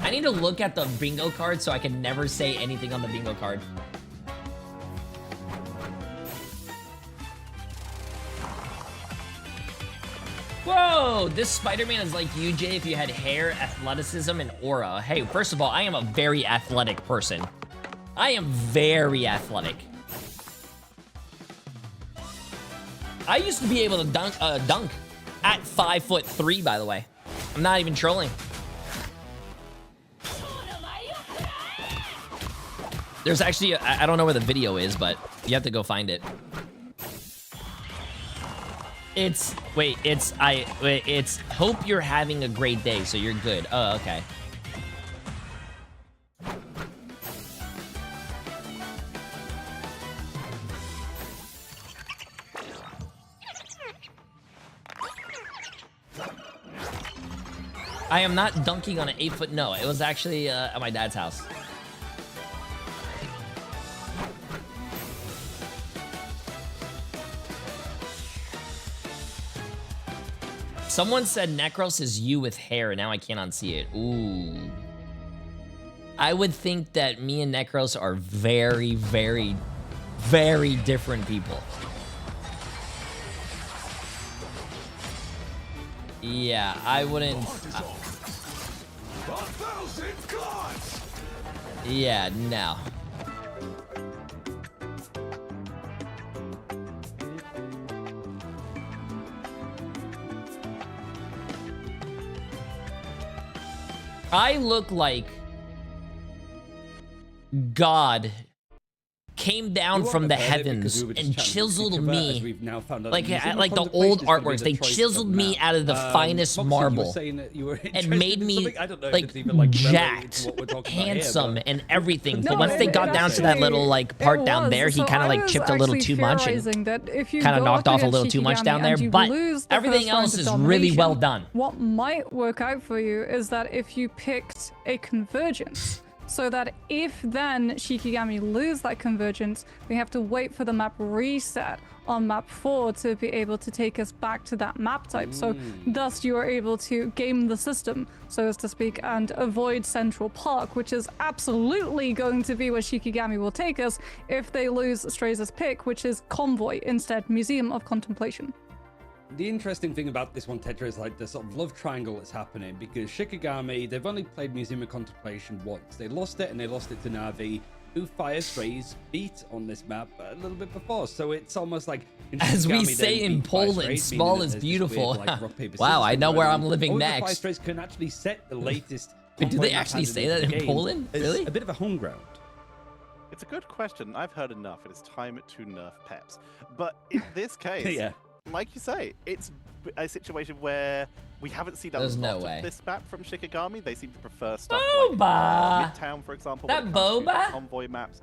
[SPEAKER 3] I need to look at the bingo card so I can never say anything on the bingo card. Whoa! This Spider-Man is like you, Jay, if you had hair, athleticism, and aura. Hey, first of all, I am a very athletic person. I am very athletic. I used to be able to dunk at 5'3", by the way. I'm not even trolling. There's actually, I don't know where the video is, but you have to go find it. It's hope you're having a great day, so you're good. Oh, okay. I am not dunking on an 8-foot, no. It was actually at my dad's house. Someone said Necros is you with hair, and now I can't unsee it. Ooh. I would think that me and Necros are very, very, very different people. Yeah, I wouldn't... yeah, no. I look like God came down
[SPEAKER 1] You
[SPEAKER 3] from
[SPEAKER 1] won't
[SPEAKER 3] the
[SPEAKER 1] have heard it because
[SPEAKER 3] heavens
[SPEAKER 1] we were just
[SPEAKER 3] and
[SPEAKER 1] chatting
[SPEAKER 3] chiseled
[SPEAKER 1] introvert, as
[SPEAKER 3] me
[SPEAKER 1] we've now found out
[SPEAKER 3] like
[SPEAKER 1] that
[SPEAKER 3] like the
[SPEAKER 1] Contemplation
[SPEAKER 3] old
[SPEAKER 1] is gonna be
[SPEAKER 3] artworks.
[SPEAKER 1] the
[SPEAKER 3] They
[SPEAKER 1] choice
[SPEAKER 3] chiseled
[SPEAKER 1] of
[SPEAKER 3] me
[SPEAKER 1] now.
[SPEAKER 3] out of the finest
[SPEAKER 1] Foxy, you
[SPEAKER 3] marble
[SPEAKER 1] were saying that you were
[SPEAKER 3] and made
[SPEAKER 1] interested in
[SPEAKER 3] me
[SPEAKER 1] something. I don't know if
[SPEAKER 3] like
[SPEAKER 1] it's even, like, related to
[SPEAKER 3] jacked,
[SPEAKER 1] what we're talking about here,
[SPEAKER 3] handsome,
[SPEAKER 1] but-
[SPEAKER 3] and everything.
[SPEAKER 4] No,
[SPEAKER 3] But once they
[SPEAKER 4] it
[SPEAKER 3] got down to that little
[SPEAKER 4] actually-
[SPEAKER 3] like part
[SPEAKER 4] it
[SPEAKER 3] down
[SPEAKER 4] was.
[SPEAKER 3] there, he
[SPEAKER 4] So
[SPEAKER 3] kind
[SPEAKER 4] I
[SPEAKER 3] of like
[SPEAKER 4] was
[SPEAKER 3] chipped a little
[SPEAKER 4] actually
[SPEAKER 3] too much and
[SPEAKER 4] theorizing that if you
[SPEAKER 3] kind of
[SPEAKER 4] go
[SPEAKER 3] knocked
[SPEAKER 4] up
[SPEAKER 3] off a little
[SPEAKER 4] against
[SPEAKER 3] too much
[SPEAKER 4] Shikigami
[SPEAKER 3] down there.
[SPEAKER 4] and you
[SPEAKER 3] But
[SPEAKER 4] lose the
[SPEAKER 3] everything
[SPEAKER 4] first round
[SPEAKER 3] else
[SPEAKER 4] of
[SPEAKER 3] is really well
[SPEAKER 4] domination,
[SPEAKER 3] done.
[SPEAKER 4] What might work out for you is that if you picked a convergence, so that if then Shikigami lose that convergence, we have to wait for the map reset on map 4 to be able to take us back to that map type. So thus you are able to game the system, so as to speak, and avoid Central Park, which is absolutely going to be where Shikigami will take us if they lose Stray's pick, which is Convoy instead, Museum of Contemplation.
[SPEAKER 1] The interesting thing about this one, Tetra, is like the sort of love triangle that's happening, because Shikigami, they've only played Museum of Contemplation once. They lost it, and they lost it to Navi, who Fire Strays beat on this map a little bit before. So it's almost like...
[SPEAKER 3] As we
[SPEAKER 1] Shikigami
[SPEAKER 3] say
[SPEAKER 1] then
[SPEAKER 3] in
[SPEAKER 1] beat Fire
[SPEAKER 3] Poland,
[SPEAKER 1] Strays,
[SPEAKER 3] small
[SPEAKER 1] meaning
[SPEAKER 3] is
[SPEAKER 1] that there's this
[SPEAKER 3] beautiful.
[SPEAKER 1] weird, like, rock, paper,
[SPEAKER 3] Wow,
[SPEAKER 1] scissors
[SPEAKER 3] I know
[SPEAKER 1] thing
[SPEAKER 3] where
[SPEAKER 1] going
[SPEAKER 3] I'm
[SPEAKER 1] on.
[SPEAKER 3] living
[SPEAKER 1] Or the Fire
[SPEAKER 3] next.
[SPEAKER 1] Strays can actually set the latest...
[SPEAKER 3] Wait, do
[SPEAKER 1] combat
[SPEAKER 3] they
[SPEAKER 1] map
[SPEAKER 3] actually
[SPEAKER 1] hazard
[SPEAKER 3] say
[SPEAKER 1] into
[SPEAKER 3] that
[SPEAKER 1] the
[SPEAKER 3] in
[SPEAKER 1] game.
[SPEAKER 3] Poland?
[SPEAKER 1] It's
[SPEAKER 3] Really?
[SPEAKER 1] a bit of a home ground.
[SPEAKER 2] It's a good question. I've heard enough. It is time to nerf Peps. But in this case,
[SPEAKER 1] Yeah.
[SPEAKER 2] like you say, it's a situation where we haven't seen a
[SPEAKER 3] There's
[SPEAKER 2] lot
[SPEAKER 3] no way.
[SPEAKER 2] of this map from Shikigami. They seem to prefer stuff
[SPEAKER 3] Boba!
[SPEAKER 2] like Midtown, for example.
[SPEAKER 3] That
[SPEAKER 2] when it comes to the
[SPEAKER 3] Boba?
[SPEAKER 2] convoy maps.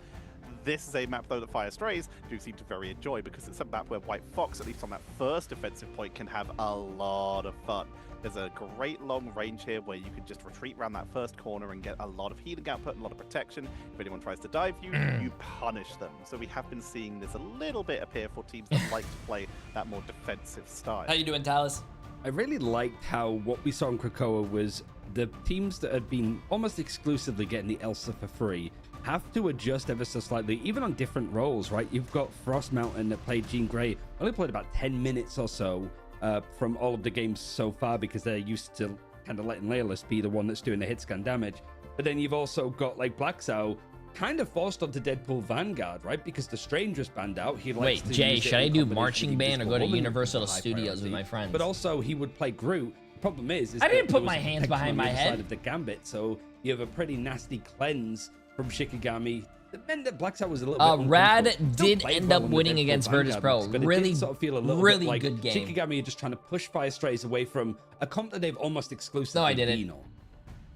[SPEAKER 2] This is a map, though, that Fire Strays do seem to very enjoy, because it's a map where White Fox, at least on that first defensive point, can have a lot of fun. There's a great long range here where you can just retreat around that first corner and get a lot of healing output and a lot of protection. If anyone tries to dive you, you punish them. So we have been seeing this a little bit appear for teams that like to play that more defensive style.
[SPEAKER 3] How you doing, Talus?
[SPEAKER 1] I really liked how what we saw in Krakoa was the teams that had been almost exclusively getting the Elsa for free have to adjust ever so slightly, even on different roles, right? You've got Frost Mountain that played Jean Grey, only played about 10 minutes or so from all of the games so far, because they're used to kind of letting Layla be the one that's doing the hit scan damage. But then you've also got like Black Sow kind of forced onto Deadpool Vanguard, right? Because the Stranger's banned out. He likes
[SPEAKER 3] Wait,
[SPEAKER 1] to
[SPEAKER 3] Jay,
[SPEAKER 1] use it
[SPEAKER 3] should I
[SPEAKER 1] in
[SPEAKER 3] do
[SPEAKER 1] combination
[SPEAKER 3] Marching
[SPEAKER 1] with
[SPEAKER 3] Band or go to
[SPEAKER 1] Invisible Woman,
[SPEAKER 3] Universal
[SPEAKER 1] which is a high
[SPEAKER 3] Studios with
[SPEAKER 1] priority.
[SPEAKER 3] my friends?
[SPEAKER 1] But also, he would play Groot. Problem is
[SPEAKER 3] I didn't
[SPEAKER 1] that
[SPEAKER 3] put
[SPEAKER 1] there
[SPEAKER 3] my
[SPEAKER 1] was
[SPEAKER 3] hands
[SPEAKER 1] protection
[SPEAKER 3] behind
[SPEAKER 1] on the
[SPEAKER 3] my
[SPEAKER 1] other
[SPEAKER 3] head.
[SPEAKER 1] side of the Gambit, so you have a pretty nasty cleanse from Shikigami. That meant that Black Sow was a little bit
[SPEAKER 3] Rad
[SPEAKER 1] uncomfortable. Still
[SPEAKER 3] did
[SPEAKER 1] played
[SPEAKER 3] end
[SPEAKER 1] well
[SPEAKER 3] up
[SPEAKER 1] in the
[SPEAKER 3] winning
[SPEAKER 1] Deadpool
[SPEAKER 3] against Virtus
[SPEAKER 1] Vanguard
[SPEAKER 3] Pro.
[SPEAKER 1] match, but it
[SPEAKER 3] Really,
[SPEAKER 1] did sort of feel a little
[SPEAKER 3] really
[SPEAKER 1] bit like
[SPEAKER 3] good game.
[SPEAKER 1] Shikigami are just trying to push Fire Strays away from a comp that they've almost exclusively
[SPEAKER 3] No, I didn't.
[SPEAKER 1] been on.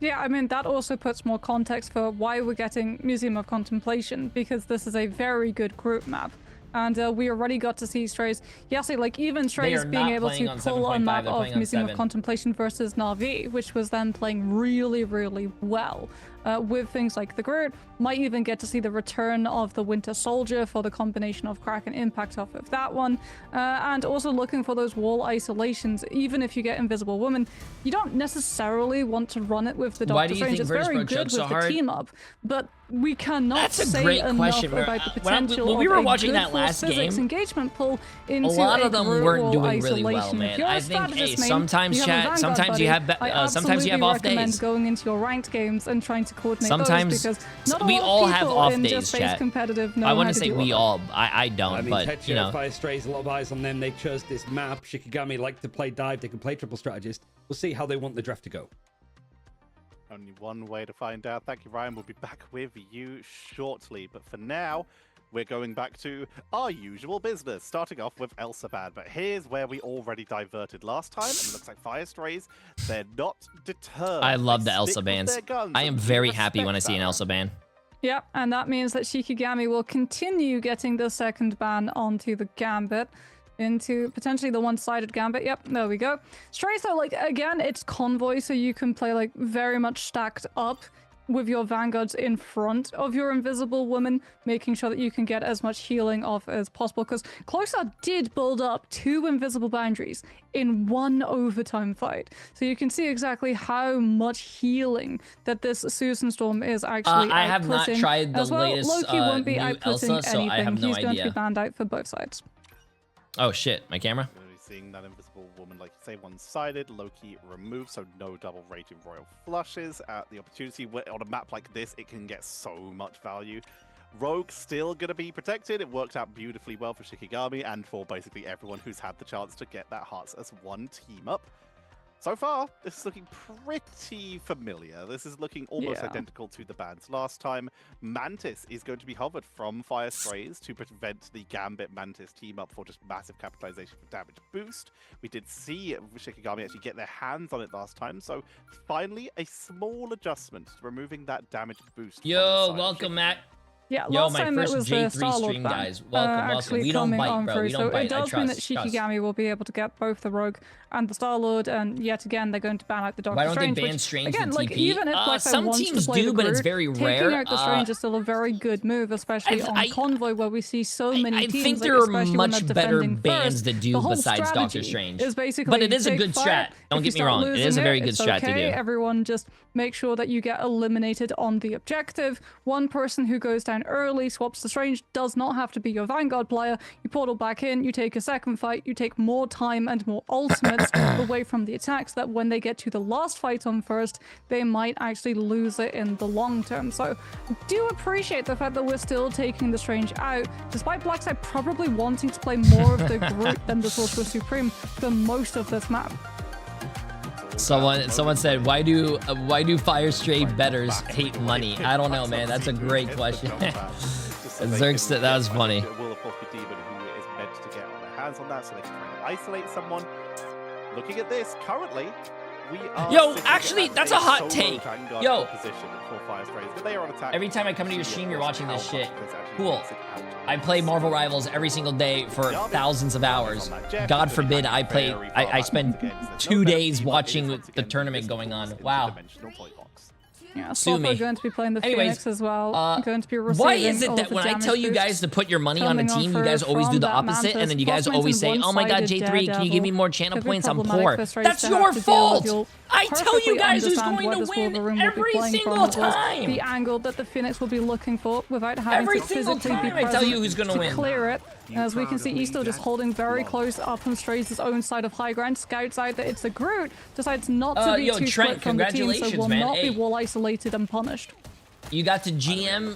[SPEAKER 4] Yeah, I mean, that also puts more context for why we're getting Museum of Contemplation, because this is a very good group map. And we already got to see Strays. Yes, like even Strays
[SPEAKER 3] are
[SPEAKER 4] being
[SPEAKER 3] not
[SPEAKER 4] able
[SPEAKER 3] playing
[SPEAKER 4] to
[SPEAKER 3] on
[SPEAKER 4] pull
[SPEAKER 3] 7.5,
[SPEAKER 4] a map
[SPEAKER 3] they're
[SPEAKER 4] of
[SPEAKER 3] playing on
[SPEAKER 4] Museum
[SPEAKER 3] 7.
[SPEAKER 4] of Contemplation versus Na'Vi, which was then playing really, really well. With things like the Groot, might even get to see the return of the Winter Soldier for the combination of crack and impact off of that one. And also looking for those wall isolations. Even if you get Invisible Woman, you don't necessarily want to run it with the
[SPEAKER 3] Why
[SPEAKER 4] Doctor
[SPEAKER 3] do you
[SPEAKER 4] Strange.
[SPEAKER 3] think
[SPEAKER 4] It's
[SPEAKER 3] Virtus
[SPEAKER 4] very
[SPEAKER 3] Pro
[SPEAKER 4] good
[SPEAKER 3] choked
[SPEAKER 4] with
[SPEAKER 3] so
[SPEAKER 4] the
[SPEAKER 3] hard?
[SPEAKER 4] team up, but we cannot
[SPEAKER 3] That's a
[SPEAKER 4] say
[SPEAKER 3] great
[SPEAKER 4] enough
[SPEAKER 3] question.
[SPEAKER 4] about the potential
[SPEAKER 3] When we
[SPEAKER 4] of
[SPEAKER 3] were
[SPEAKER 4] a
[SPEAKER 3] watching
[SPEAKER 4] good
[SPEAKER 3] that last
[SPEAKER 4] force physics
[SPEAKER 3] game,
[SPEAKER 4] engagement pull into
[SPEAKER 3] a lot of them
[SPEAKER 4] Groot
[SPEAKER 3] weren't
[SPEAKER 4] wall
[SPEAKER 3] doing really well,
[SPEAKER 4] isolation.
[SPEAKER 3] man.
[SPEAKER 4] If you're a
[SPEAKER 3] I think,
[SPEAKER 4] strategist
[SPEAKER 3] hey,
[SPEAKER 4] main,
[SPEAKER 3] sometimes
[SPEAKER 4] you have a
[SPEAKER 3] chat,
[SPEAKER 4] Vanguard
[SPEAKER 3] sometimes
[SPEAKER 4] buddy,
[SPEAKER 3] you have
[SPEAKER 4] I
[SPEAKER 3] sometimes you have
[SPEAKER 4] absolutely
[SPEAKER 3] off
[SPEAKER 4] recommend
[SPEAKER 3] days.
[SPEAKER 4] going into your ranked games and trying to coordinate
[SPEAKER 3] Sometimes
[SPEAKER 4] those, because not a
[SPEAKER 3] we
[SPEAKER 4] lot
[SPEAKER 3] all
[SPEAKER 4] of
[SPEAKER 3] have
[SPEAKER 4] people
[SPEAKER 3] off
[SPEAKER 4] in
[SPEAKER 3] days,
[SPEAKER 4] just base
[SPEAKER 3] chat.
[SPEAKER 4] competitive know
[SPEAKER 3] I
[SPEAKER 4] how
[SPEAKER 3] wouldn't
[SPEAKER 4] to
[SPEAKER 3] say
[SPEAKER 4] do
[SPEAKER 3] we
[SPEAKER 4] that.
[SPEAKER 3] all. I don't,
[SPEAKER 1] I mean,
[SPEAKER 3] but
[SPEAKER 1] Tetsuya,
[SPEAKER 3] you know.
[SPEAKER 1] Fire Strays, a lot of eyes on them. They chose this map. Shikigami like to play dive. They can play triple strategist. We'll see how they want the draft to go.
[SPEAKER 2] Only one way to find out. Thank you, Ryan. We'll be back with you shortly. But for now, we're going back to our usual business, starting off with Elsa Ban. But here's where we already diverted last time, and it looks like Fire Strays, they're not deterred.
[SPEAKER 3] I love
[SPEAKER 2] They
[SPEAKER 3] the Elsa
[SPEAKER 2] stick with
[SPEAKER 3] bans.
[SPEAKER 2] their guns,
[SPEAKER 3] I am
[SPEAKER 2] and we
[SPEAKER 3] very happy when I
[SPEAKER 2] respect
[SPEAKER 3] see an
[SPEAKER 2] that.
[SPEAKER 3] Elsa ban.
[SPEAKER 4] Yep, and that means that Shikigami will continue getting the second ban onto the Gambit, into potentially the one-sided Gambit. Yep, there we go. Strays, though, like, again, it's Convoy, so you can play, like, very much stacked up with your Vanguards in front of your Invisible Woman, making sure that you can get as much healing off as possible, because Closer did build up 2 Invisible Boundaries in 1 overtime fight. So you can see exactly how much healing that this Susan Storm is actually
[SPEAKER 3] I have not
[SPEAKER 4] outputting.
[SPEAKER 3] tried the
[SPEAKER 4] As well,
[SPEAKER 3] latest
[SPEAKER 4] Loki won't be
[SPEAKER 3] new
[SPEAKER 4] outputting
[SPEAKER 3] Elsa, so
[SPEAKER 4] anything.
[SPEAKER 3] I have no
[SPEAKER 4] He's going to
[SPEAKER 3] idea.
[SPEAKER 4] be banned out for both sides.
[SPEAKER 3] Oh shit, my camera?
[SPEAKER 2] We're going to be seeing that Invisible Woman, like you say, one-sided, Loki removed, so no double rated Royal Flushes. The opportunity on a map like this, it can get so much value. Rogue still going to be protected. It worked out beautifully well for Shikigami and for basically everyone who's had the chance to get that Hearts as one team up. So far, this is looking pretty familiar. This is looking almost identical to the bans last time. Mantis is going to be hovered from Fire Strays to prevent the Gambit Mantis team up for just massive capitalization for damage boost. We did see Shikigami actually get their hands on it last time, so finally a small adjustment to removing that damage boost.
[SPEAKER 3] Yo, welcome, Matt.
[SPEAKER 4] Yeah,
[SPEAKER 3] Yo,
[SPEAKER 4] last
[SPEAKER 3] my
[SPEAKER 4] time
[SPEAKER 3] first
[SPEAKER 4] it was
[SPEAKER 3] J3
[SPEAKER 4] the Star-Lord
[SPEAKER 3] stream,
[SPEAKER 4] ban,
[SPEAKER 3] guys. Welcome. We don't bite, bro. We don't bite.
[SPEAKER 4] So it does mean that
[SPEAKER 3] Trust.
[SPEAKER 4] Shikigami will be able to get both the Rogue and the Star-Lord, and yet again they're going to ban out the Doctor
[SPEAKER 3] Why don't
[SPEAKER 4] Strange.
[SPEAKER 3] they ban Strange
[SPEAKER 4] again,
[SPEAKER 3] with
[SPEAKER 4] like,
[SPEAKER 3] TP?
[SPEAKER 4] even if Black
[SPEAKER 3] Some
[SPEAKER 4] wants
[SPEAKER 3] teams
[SPEAKER 4] to play
[SPEAKER 3] do,
[SPEAKER 4] the
[SPEAKER 3] but it's
[SPEAKER 4] Groot,
[SPEAKER 3] very
[SPEAKER 4] taking
[SPEAKER 3] rare.
[SPEAKER 4] out the Strange is still a very good move, especially on Convoy, where we see so many
[SPEAKER 3] I
[SPEAKER 4] teams.
[SPEAKER 3] think
[SPEAKER 4] like,
[SPEAKER 3] there are
[SPEAKER 4] especially when
[SPEAKER 3] much
[SPEAKER 4] they're
[SPEAKER 3] better
[SPEAKER 4] defending
[SPEAKER 3] bans
[SPEAKER 4] first,
[SPEAKER 3] that do
[SPEAKER 4] the whole
[SPEAKER 3] besides Doctor
[SPEAKER 4] strategy
[SPEAKER 3] Strange.
[SPEAKER 4] is basically
[SPEAKER 3] But it is a
[SPEAKER 4] take
[SPEAKER 3] good
[SPEAKER 4] fire.
[SPEAKER 3] strat. Don't
[SPEAKER 4] If
[SPEAKER 3] get
[SPEAKER 4] you
[SPEAKER 3] me wrong.
[SPEAKER 4] start
[SPEAKER 3] It is a very good
[SPEAKER 4] it's
[SPEAKER 3] strat to
[SPEAKER 4] okay.
[SPEAKER 3] do.
[SPEAKER 4] Everyone just make sure that you get eliminated on the objective. One person who goes down early, swaps the Strange, does not have to be your Vanguard player. You portal back in, you take a second fight, you take more time and more ultimates away from the attacks, that when they get to the last fight on first, they might actually lose it in the long term. So do appreciate the fact that we're still taking the Strange out, despite Blackside probably wanting to play more of the Groot than the Sorcerer Supreme for most of this map.
[SPEAKER 3] Someone said, why do Fire Stray betters hate money? I don't know, man. That's a great question. Zerx, that was funny.
[SPEAKER 2] It will of course be Demon who is meant to get on their hands on that, so they can try and isolate someone. Looking at this, currently, we are.
[SPEAKER 3] Yo, actually, that's a hot take. Yo,
[SPEAKER 2] position for Fire Strays, but they are on attack.
[SPEAKER 3] Every time I come to your stream, you're watching this shit. Cool. I play Marvel Rivals every single day for thousands of hours. God forbid I spend 2 days watching the tournament going on. Wow.
[SPEAKER 4] Yeah, Swapper going to be playing the Phoenix as well. Going to be receiving
[SPEAKER 3] why is it that when I tell you guys to put your money on a team, you guys always do the opposite, and then you guys always say, oh my god, J3, can you give me more channel points? I'm poor. That's your fault! I tell you guys who's going to win every single time!
[SPEAKER 4] The angle that the Phoenix will be looking for without having to physically be present
[SPEAKER 3] I tell you who's gonna
[SPEAKER 4] to
[SPEAKER 3] win.
[SPEAKER 4] clear it. As we can see, Easto just holding very close up from Strays' own side of high ground. Scouts out that it's a Groot, decides not to be too
[SPEAKER 3] Trent,
[SPEAKER 4] split from the team, so will
[SPEAKER 3] man.
[SPEAKER 4] not be wall isolated and punished.
[SPEAKER 3] You got to GM,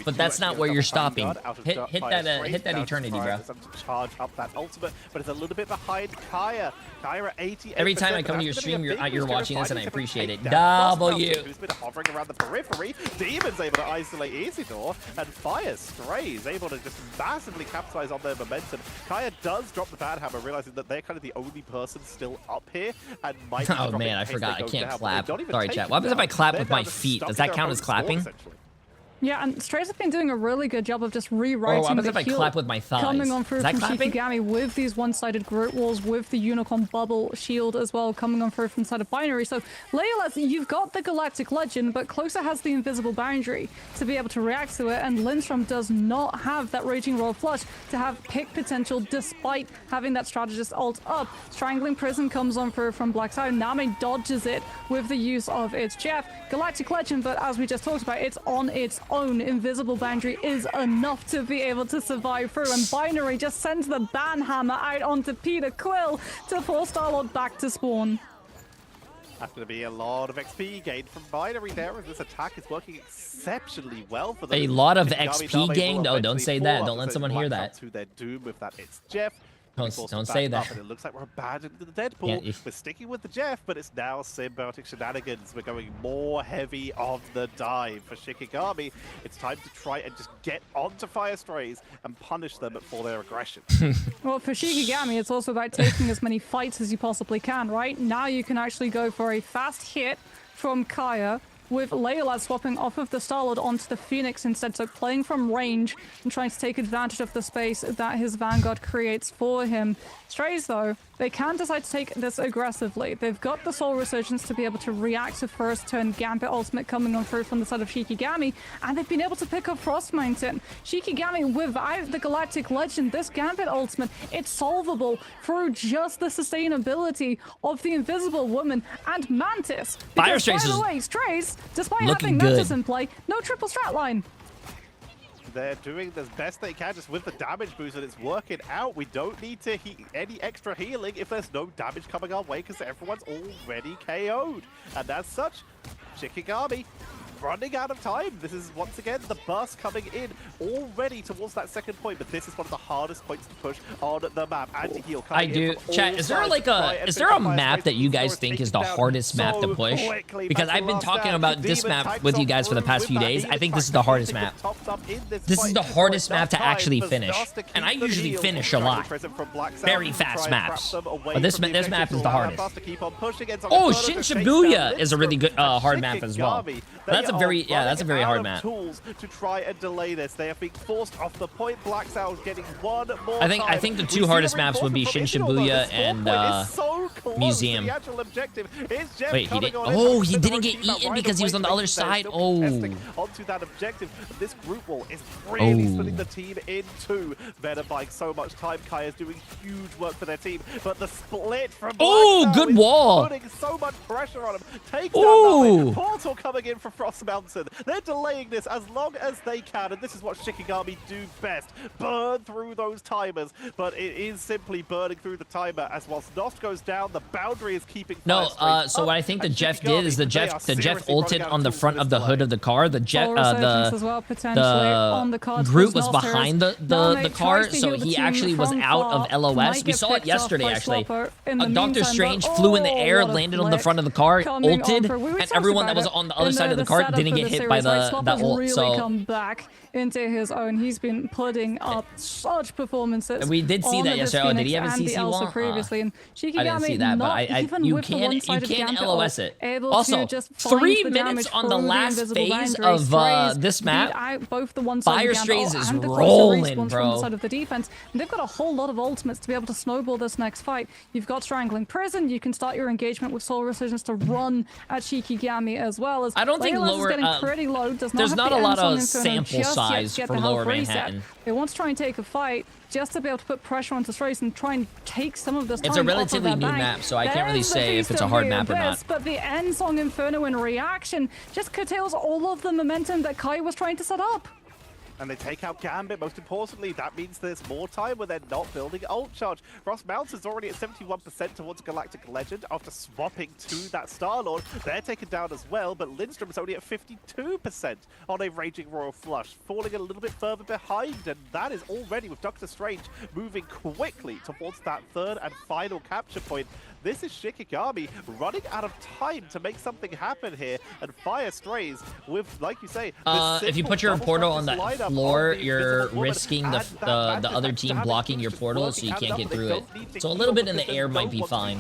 [SPEAKER 3] but that's not where you're stopping. Hit that eternity, bro.
[SPEAKER 2] Charge up that ultimate, but it's a little bit behind Kaya. Kaya at 88%.
[SPEAKER 3] Every time I come to your stream, you're watching this, and I appreciate it. W.
[SPEAKER 2] Who's been hovering around the periphery. Demon's able to isolate Isidore, and Fire Strays able to just massively capitalize on their momentum. Kaya does drop the bad hammer, realizing that they're kind of the only person still up here, and might.
[SPEAKER 3] Oh man, I forgot. I can't clap. Sorry, chat. What happens if I clap with my feet? Does that count as clapping?
[SPEAKER 4] Yeah, and Strays have been doing a really good job of just rewriting
[SPEAKER 3] what happens
[SPEAKER 4] the
[SPEAKER 3] if I
[SPEAKER 4] heal
[SPEAKER 3] clap with my thighs?
[SPEAKER 4] coming on through
[SPEAKER 3] Is that
[SPEAKER 4] from
[SPEAKER 3] clapping?
[SPEAKER 4] Shikigami with these one-sided Groot walls, with the Unicorn Bubble shield as well coming on through from the side of Binary. So, Leia, you've got the Galactic Legend, but Closer has the invisible boundary to be able to react to it, and Lindstrom does not have that Raging Royal Flush to have pick potential despite having that Strategist ult up. Strangling Prison comes on through from Black Side. Name dodges it with the use of its Jeff. Galactic Legend, but as we just talked about, it's on its own. Invisible boundary is enough to be able to survive through, and Binary just sends the ban hammer out onto Peter Quill to force Star-Lord back to spawn.
[SPEAKER 2] That's going to be a lot of XP gained from Binary there, as this attack is working exceptionally well for them.
[SPEAKER 3] A lot of XP gained? No, don't say that. Don't let someone hear that.
[SPEAKER 2] To their doom with that, it's Jeff.
[SPEAKER 3] Don't say that.
[SPEAKER 2] And it looks like we're abandoning the Deadpool. We're sticking with the Jeff, but it's now symbiotic shenanigans. We're going more heavy on the dive for Shikigami. It's time to try and just get onto Fire Strays and punish them for their aggression.
[SPEAKER 4] Well, for Shikigami, it's also about taking as many fights as you possibly can, right? Now you can actually go for a fast hit from Kaya, with Leolad swapping off of the Star-Lord onto the Phoenix instead, so playing from range and trying to take advantage of the space that his Vanguard creates for him. Strays, though, they can decide to take this aggressively. They've got the Soul Resurgence to be able to react to first turn Gambit ultimate coming on through from the side of Shikigami, and they've been able to pick up Frost Mountain. Shikigami, without the Galactic Legend, this Gambit ultimate, it's solvable through just the sustainability of the Invisible Woman and Mantis. Because, by the way, Strays, despite having Mantis in play, no triple strat line.
[SPEAKER 2] They're doing the best they can just with the damage boost, and it's working out. We don't need to any extra healing if there's no damage coming our way, because everyone's already KO'd. And as such, Shikigami running out of time. This is once again the burst coming in already towards that second point, but this is one of the hardest points to push on the map. Anti-heal.
[SPEAKER 3] I do. Chat, is there like a map that you guys think is the hardest map to push? Because I've been talking about this map with you guys for the past few days. I think this is the hardest map. This is the hardest map to actually finish, and I usually finish a lot. Very fast maps, but this map is the hardest. Oh, Shin Shibuya is a really good hard map as well. That's a very hard map.
[SPEAKER 2] Tools to try and delay this. They are being forced off the point. Black Sound getting one more.
[SPEAKER 3] I think the two hardest maps would be Shin Shibuya and Museum. Wait, he did. Oh, he didn't get eaten because he was on the other side. Oh.
[SPEAKER 2] Onto that objective. This group wall is really splitting the team in two. Venom buying so much time. Kai is doing huge work for their team, but the split from Black
[SPEAKER 3] good wall.
[SPEAKER 2] Putting so much pressure on him. Take down Portal coming in for Frost Mountain. They're delaying this as long as they can, and this is what Shikigami do best. Burn through those timers, but it is simply burning through the timer as whilst Nost goes down, the boundary is keeping
[SPEAKER 3] so what I think the Jeff did is the Jeff ulted on the front of the hood of the car. The Jeff the Groot was behind the car, so he actually was out of LOS. We saw it yesterday actually. Doctor Strange flew in the air, landed on the front of the car, ulted, and everyone that was on the other side of the car didn't get hit by that ult. So
[SPEAKER 4] come back into his own. He's been putting up such performances.
[SPEAKER 3] And we did see that yesterday. Oh, did he have a CC wall?
[SPEAKER 4] Previously, and
[SPEAKER 3] I didn't see that, but you can LOS it. Also, 3 minutes on the last phase of this map. Fire Strays is rolling, bro.
[SPEAKER 4] Side of the defense, and they've got a whole lot of ultimates to be able to snowball this next fight. You've got Strangling Prison. You can start your engagement with Soul Resurgence to run at Shikigami as well as.
[SPEAKER 3] I don't think lower.
[SPEAKER 4] Getting pretty low.
[SPEAKER 3] There's not a lot of sample size for lower Manhattan.
[SPEAKER 4] They want to try and take a fight just to be able to put pressure onto Strays and try and take some of this time.
[SPEAKER 3] It's a relatively new map, so I can't really say if it's a hard map or not.
[SPEAKER 4] But the end song Inferno in reaction just curtails all of the momentum that Kai was trying to set up.
[SPEAKER 2] And they take out Gambit. Most importantly, that means there's more time where they're not building ult charge. Frost Mountain's already at 71% towards Galactic Legend after swapping to that Star-Lord. They're taken down as well, but Lindstrom's only at 52% on a Raging Royal Flush, falling a little bit further behind. And that is already with Doctor Strange moving quickly towards that third and final capture point. This is Shikigami running out of time to make something happen here, and Fire Strays with, like you say,
[SPEAKER 3] if you put your portal on the floor, you're risking the other team blocking your portal, so you can't get through it. So a little bit in the air might be fine.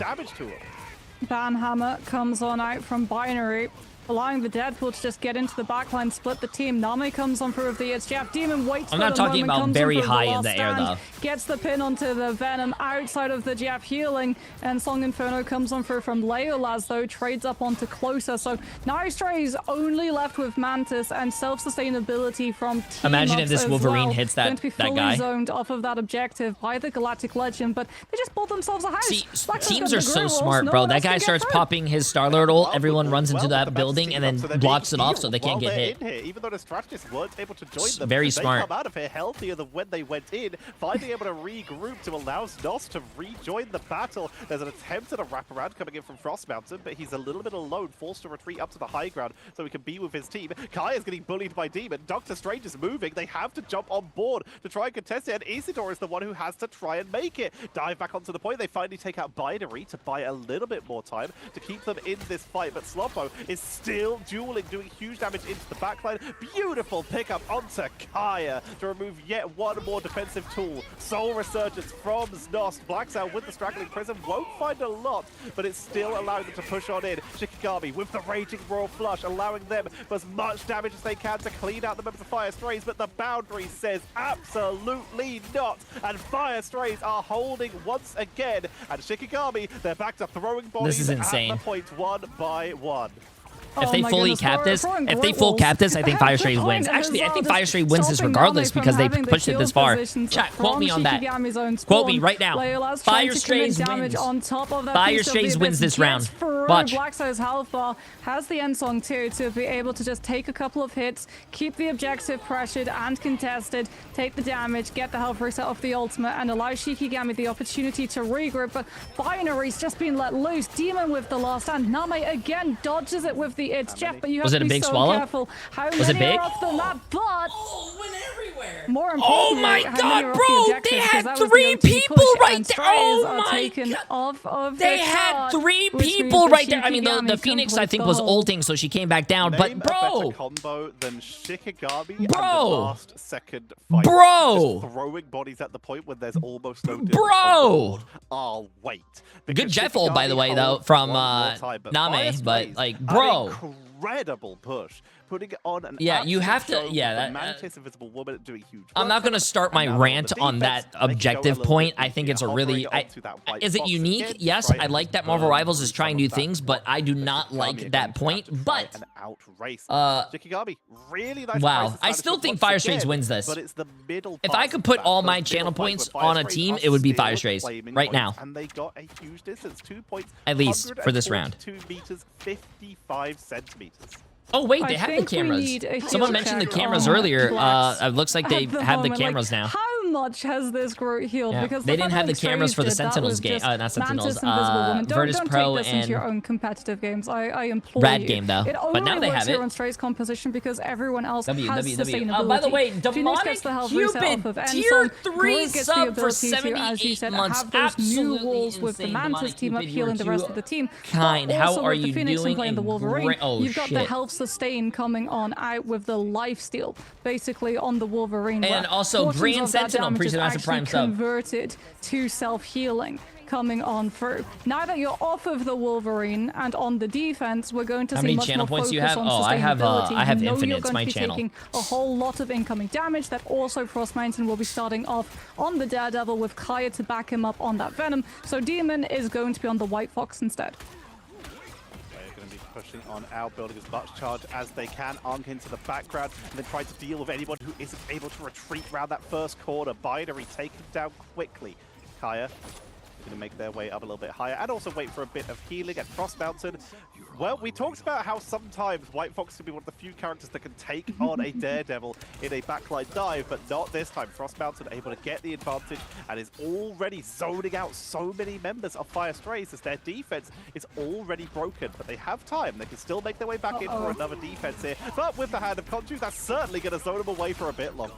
[SPEAKER 4] Banhammer comes on out from Binary, allowing the Deadpool to just get into the backline, split the team. Nami comes on through of the Jeff. Demon waits.
[SPEAKER 3] I'm not talking about very high in the air though.
[SPEAKER 4] Gets the pin onto the Venom outside of the Jeff healing, and Song Inferno comes on through from Leolaz though, trades up onto Closer. So now Stray's only left with Mantis and self-sustainability from team.
[SPEAKER 3] Imagine if this Wolverine hits that
[SPEAKER 4] going to be fully
[SPEAKER 3] guy.
[SPEAKER 4] Zoned off of that objective by the Galactic Legend, but they just pulled themselves a house.
[SPEAKER 3] See, teams are so smart, bro. That guy starts popping his Star-Lord ult, everyone runs into that building and then blocks it off so they can't get hit.
[SPEAKER 2] Even though the strategists weren't able to join them,
[SPEAKER 3] very smart.
[SPEAKER 2] They come out of here healthier than when they went in, finally able to regroup to allow Znos to rejoin the battle. There's an attempt at a wraparound coming in from Frost Mountain, but he's a little bit alone, forced to retreat up to the high ground so he can be with his team. Kai is getting bullied by Demon. Doctor Strange is moving. They have to jump on board to try and contest it, and Isidore is the one who has to try and make it. Dive back onto the point. They finally take out Binary to buy a little bit more time to keep them in this fight, but Sloppo is still dueling, doing huge damage into the backline. Beautiful pickup onto Kaya to remove yet one more defensive tool. Soul Resurgence from Znost. Black Sound with the Straggling Prism won't find a lot, but it's still allowing them to push on in. Shikigami with the Raging Royal Flush, allowing them as much damage as they can to clean out the members of Fire Strays, but the boundary says absolutely not. And Fire Strays are holding once again. And Shikigami, they're back to throwing bodies at the point one by one.
[SPEAKER 3] If they fully cap this, I think Fire Strays wins. Actually, I think Fire Strays wins this regardless because they pushed it this far. Chat, quote me on that. Quote me right now. Fire Strays wins. Fire Strays wins this round. Watch.
[SPEAKER 4] Black Soul's health bar has the end song too to be able to just take a couple of hits, keep the objective pressured and contested, take the damage, get the health reset off the ultimate, and allow Shikigami the opportunity to regroup. But Binary's just been let loose. Demon with the last stand. Name again dodges it with the Sorry, it's Jeff, but you have
[SPEAKER 3] Was
[SPEAKER 4] to
[SPEAKER 3] it a
[SPEAKER 4] be
[SPEAKER 3] big
[SPEAKER 4] so
[SPEAKER 3] swallow?
[SPEAKER 4] careful. How
[SPEAKER 3] Was it
[SPEAKER 4] many
[SPEAKER 3] big?
[SPEAKER 4] are off the map? But
[SPEAKER 3] went everywhere.
[SPEAKER 4] more
[SPEAKER 3] Oh
[SPEAKER 4] importantly,
[SPEAKER 3] my
[SPEAKER 4] how many
[SPEAKER 3] god,
[SPEAKER 4] are off
[SPEAKER 3] bro!
[SPEAKER 4] the
[SPEAKER 3] They
[SPEAKER 4] objectives, 'cause
[SPEAKER 3] had
[SPEAKER 4] that was the
[SPEAKER 3] 3
[SPEAKER 4] OT
[SPEAKER 3] people
[SPEAKER 4] push,
[SPEAKER 3] right
[SPEAKER 4] and
[SPEAKER 3] there.
[SPEAKER 4] Strays
[SPEAKER 3] Oh
[SPEAKER 4] are
[SPEAKER 3] my
[SPEAKER 4] taken
[SPEAKER 3] god!
[SPEAKER 4] off of
[SPEAKER 3] They
[SPEAKER 4] the
[SPEAKER 3] had
[SPEAKER 4] chart,
[SPEAKER 3] 3
[SPEAKER 4] which means
[SPEAKER 3] people
[SPEAKER 4] that
[SPEAKER 3] right there. I mean, the
[SPEAKER 4] Shikigami
[SPEAKER 3] Phoenix I
[SPEAKER 4] completes
[SPEAKER 3] think
[SPEAKER 4] the
[SPEAKER 3] was
[SPEAKER 4] whole.
[SPEAKER 3] ulting, so she came back down.
[SPEAKER 2] Name
[SPEAKER 3] But
[SPEAKER 2] a better
[SPEAKER 3] bro,
[SPEAKER 2] combo than Shikigami and the
[SPEAKER 3] Bro.
[SPEAKER 2] last second fight.
[SPEAKER 3] Bro.
[SPEAKER 2] Just throwing bodies at the point when there's almost no difference
[SPEAKER 3] Bro.
[SPEAKER 2] on the board. I'll wait.
[SPEAKER 3] Good
[SPEAKER 2] Because
[SPEAKER 3] Jeff ult, by the
[SPEAKER 2] Shikigami
[SPEAKER 3] way, though,
[SPEAKER 2] holds
[SPEAKER 3] from
[SPEAKER 2] one more time, but
[SPEAKER 3] Name.
[SPEAKER 2] Fire
[SPEAKER 3] But
[SPEAKER 2] Strays,
[SPEAKER 3] like,
[SPEAKER 2] an
[SPEAKER 3] bro.
[SPEAKER 2] incredible push, putting it on an
[SPEAKER 3] Yeah, you
[SPEAKER 2] absolute
[SPEAKER 3] have to-
[SPEAKER 2] show
[SPEAKER 3] yeah,
[SPEAKER 2] with the
[SPEAKER 3] that-
[SPEAKER 2] Mantis Invisible Woman doing huge
[SPEAKER 3] I'm
[SPEAKER 2] work
[SPEAKER 3] not
[SPEAKER 2] for
[SPEAKER 3] going to
[SPEAKER 2] them,
[SPEAKER 3] start my
[SPEAKER 2] and now they're
[SPEAKER 3] rant
[SPEAKER 2] the
[SPEAKER 3] on
[SPEAKER 2] defense,
[SPEAKER 3] that
[SPEAKER 2] they can go a
[SPEAKER 3] objective
[SPEAKER 2] little
[SPEAKER 3] point.
[SPEAKER 2] bit
[SPEAKER 3] I think
[SPEAKER 2] easier,
[SPEAKER 3] it's a really...
[SPEAKER 2] hovering onto that white
[SPEAKER 3] Is it
[SPEAKER 2] box
[SPEAKER 3] unique?
[SPEAKER 2] again,
[SPEAKER 3] Yes,
[SPEAKER 2] trying
[SPEAKER 3] I
[SPEAKER 2] to
[SPEAKER 3] like that Marvel
[SPEAKER 2] burn
[SPEAKER 3] Rivals is
[SPEAKER 2] through
[SPEAKER 3] trying
[SPEAKER 2] some
[SPEAKER 3] new
[SPEAKER 2] of that
[SPEAKER 3] things, but I do not
[SPEAKER 2] Shikigami
[SPEAKER 3] like
[SPEAKER 2] again
[SPEAKER 3] that
[SPEAKER 2] is going
[SPEAKER 3] point.
[SPEAKER 2] to try
[SPEAKER 3] But...
[SPEAKER 2] and outrace
[SPEAKER 3] Shikigami,
[SPEAKER 2] really nice
[SPEAKER 3] wow,
[SPEAKER 2] price
[SPEAKER 3] I
[SPEAKER 2] established
[SPEAKER 3] still think
[SPEAKER 2] once
[SPEAKER 3] Fire Strays
[SPEAKER 2] again,
[SPEAKER 3] wins this.
[SPEAKER 2] but it's the middle
[SPEAKER 3] If I
[SPEAKER 2] parts
[SPEAKER 3] could
[SPEAKER 2] of
[SPEAKER 3] put
[SPEAKER 2] that,
[SPEAKER 3] all
[SPEAKER 2] those
[SPEAKER 3] my
[SPEAKER 2] middle
[SPEAKER 3] channel
[SPEAKER 2] points
[SPEAKER 3] points
[SPEAKER 2] where Fire
[SPEAKER 3] on a
[SPEAKER 2] Strays
[SPEAKER 3] team,
[SPEAKER 2] are
[SPEAKER 3] it would be
[SPEAKER 2] still
[SPEAKER 3] Fire Strays
[SPEAKER 2] claiming
[SPEAKER 3] right
[SPEAKER 2] points,
[SPEAKER 3] now.
[SPEAKER 2] and they got a huge distance, 2 points,
[SPEAKER 3] At least for this round.
[SPEAKER 2] 142 meters, 55 centimeters.
[SPEAKER 3] Oh wait, they
[SPEAKER 4] I
[SPEAKER 3] have the
[SPEAKER 4] think we
[SPEAKER 3] cameras.
[SPEAKER 4] need a
[SPEAKER 3] Someone
[SPEAKER 4] heal
[SPEAKER 3] mentioned the
[SPEAKER 4] check
[SPEAKER 3] cameras
[SPEAKER 4] on
[SPEAKER 3] earlier.
[SPEAKER 4] Blacks
[SPEAKER 3] It looks like they
[SPEAKER 4] at the
[SPEAKER 3] have the
[SPEAKER 4] moment. Like,
[SPEAKER 3] cameras now.
[SPEAKER 4] How much has this group healed?
[SPEAKER 3] Yeah.
[SPEAKER 4] Because
[SPEAKER 3] They
[SPEAKER 4] the
[SPEAKER 3] didn't
[SPEAKER 4] fact
[SPEAKER 3] have the
[SPEAKER 4] that
[SPEAKER 3] cameras for the
[SPEAKER 4] Strays did, that
[SPEAKER 3] Sentinels
[SPEAKER 4] was
[SPEAKER 3] game.
[SPEAKER 4] just
[SPEAKER 3] Not Sentinels.
[SPEAKER 4] Mantis Invisible Woman.
[SPEAKER 3] Virtus
[SPEAKER 4] Don't
[SPEAKER 3] Pro
[SPEAKER 4] take this into your
[SPEAKER 3] and
[SPEAKER 4] own competitive games. I implore
[SPEAKER 3] Rad
[SPEAKER 4] you.
[SPEAKER 3] game, though.
[SPEAKER 4] It
[SPEAKER 3] But now
[SPEAKER 4] only
[SPEAKER 3] they
[SPEAKER 4] works
[SPEAKER 3] have
[SPEAKER 4] here
[SPEAKER 3] it.
[SPEAKER 4] on Strays composition because everyone else has
[SPEAKER 3] WWW.
[SPEAKER 4] sustainability.
[SPEAKER 3] By the way,
[SPEAKER 4] Phoenix
[SPEAKER 3] Demonic
[SPEAKER 4] gets the health reset
[SPEAKER 3] Cupid,
[SPEAKER 4] off of
[SPEAKER 3] tier
[SPEAKER 4] Ensom.
[SPEAKER 3] 3
[SPEAKER 4] Groove gets the
[SPEAKER 3] sub for
[SPEAKER 4] ability to, as you
[SPEAKER 3] 78
[SPEAKER 4] said,
[SPEAKER 3] months.
[SPEAKER 4] have those new
[SPEAKER 3] Absolutely
[SPEAKER 4] walls with the
[SPEAKER 3] insane.
[SPEAKER 4] Mantis
[SPEAKER 3] Demonic
[SPEAKER 4] team up
[SPEAKER 3] Cupid, you
[SPEAKER 4] healing
[SPEAKER 3] are
[SPEAKER 4] the
[SPEAKER 3] too
[SPEAKER 4] rest of the team.
[SPEAKER 3] kind.
[SPEAKER 4] But
[SPEAKER 3] How
[SPEAKER 4] also
[SPEAKER 3] are
[SPEAKER 4] with the
[SPEAKER 3] you
[SPEAKER 4] Phoenix
[SPEAKER 3] doing?
[SPEAKER 4] and playing the Wolverine,
[SPEAKER 3] Oh,
[SPEAKER 4] you've got the
[SPEAKER 3] shit.
[SPEAKER 4] health sustain coming on out with the lifesteal, basically on the Wolverine.
[SPEAKER 3] And
[SPEAKER 4] where
[SPEAKER 3] also
[SPEAKER 4] portions
[SPEAKER 3] Green
[SPEAKER 4] of that
[SPEAKER 3] Sentinel,
[SPEAKER 4] damage is
[SPEAKER 3] appreciate Master
[SPEAKER 4] actually
[SPEAKER 3] Prime sub.
[SPEAKER 4] converted to self-healing coming on through. Now that you're off of the Wolverine and on the defense, we're going to
[SPEAKER 3] How
[SPEAKER 4] see
[SPEAKER 3] many
[SPEAKER 4] much
[SPEAKER 3] channel
[SPEAKER 4] more
[SPEAKER 3] points
[SPEAKER 4] focus
[SPEAKER 3] do you have?
[SPEAKER 4] on
[SPEAKER 3] Oh, I have
[SPEAKER 4] sustainability. You know
[SPEAKER 3] infinite.
[SPEAKER 4] you're
[SPEAKER 3] It's
[SPEAKER 4] going
[SPEAKER 3] my
[SPEAKER 4] to be
[SPEAKER 3] channel.
[SPEAKER 4] taking a whole lot of incoming damage. That also Frost Mountain will be starting off on the Daredevil with Kaya to back him up on that Venom. So Demon is going to be on the White Fox instead.
[SPEAKER 2] They're going to be pushing on out, building as much charge as they can, Ankh into the background, and then try to deal with anyone who isn't able to retreat around that first corner. Binary taken down quickly. Kaya going to make their way up a little bit higher and also wait for a bit of healing at Frost Mountain. Well, we talked about how sometimes White Fox can be one of the few characters that can take on a Daredevil in a backline dive, but not this time. Frost Mountain able to get the advantage and is already zoning out so many members of Fire Strays as their defense is already broken, but they have time. They can still make their way back in for another defense here, but with the Hand of Conju, that's certainly going to zone them away for a bit longer.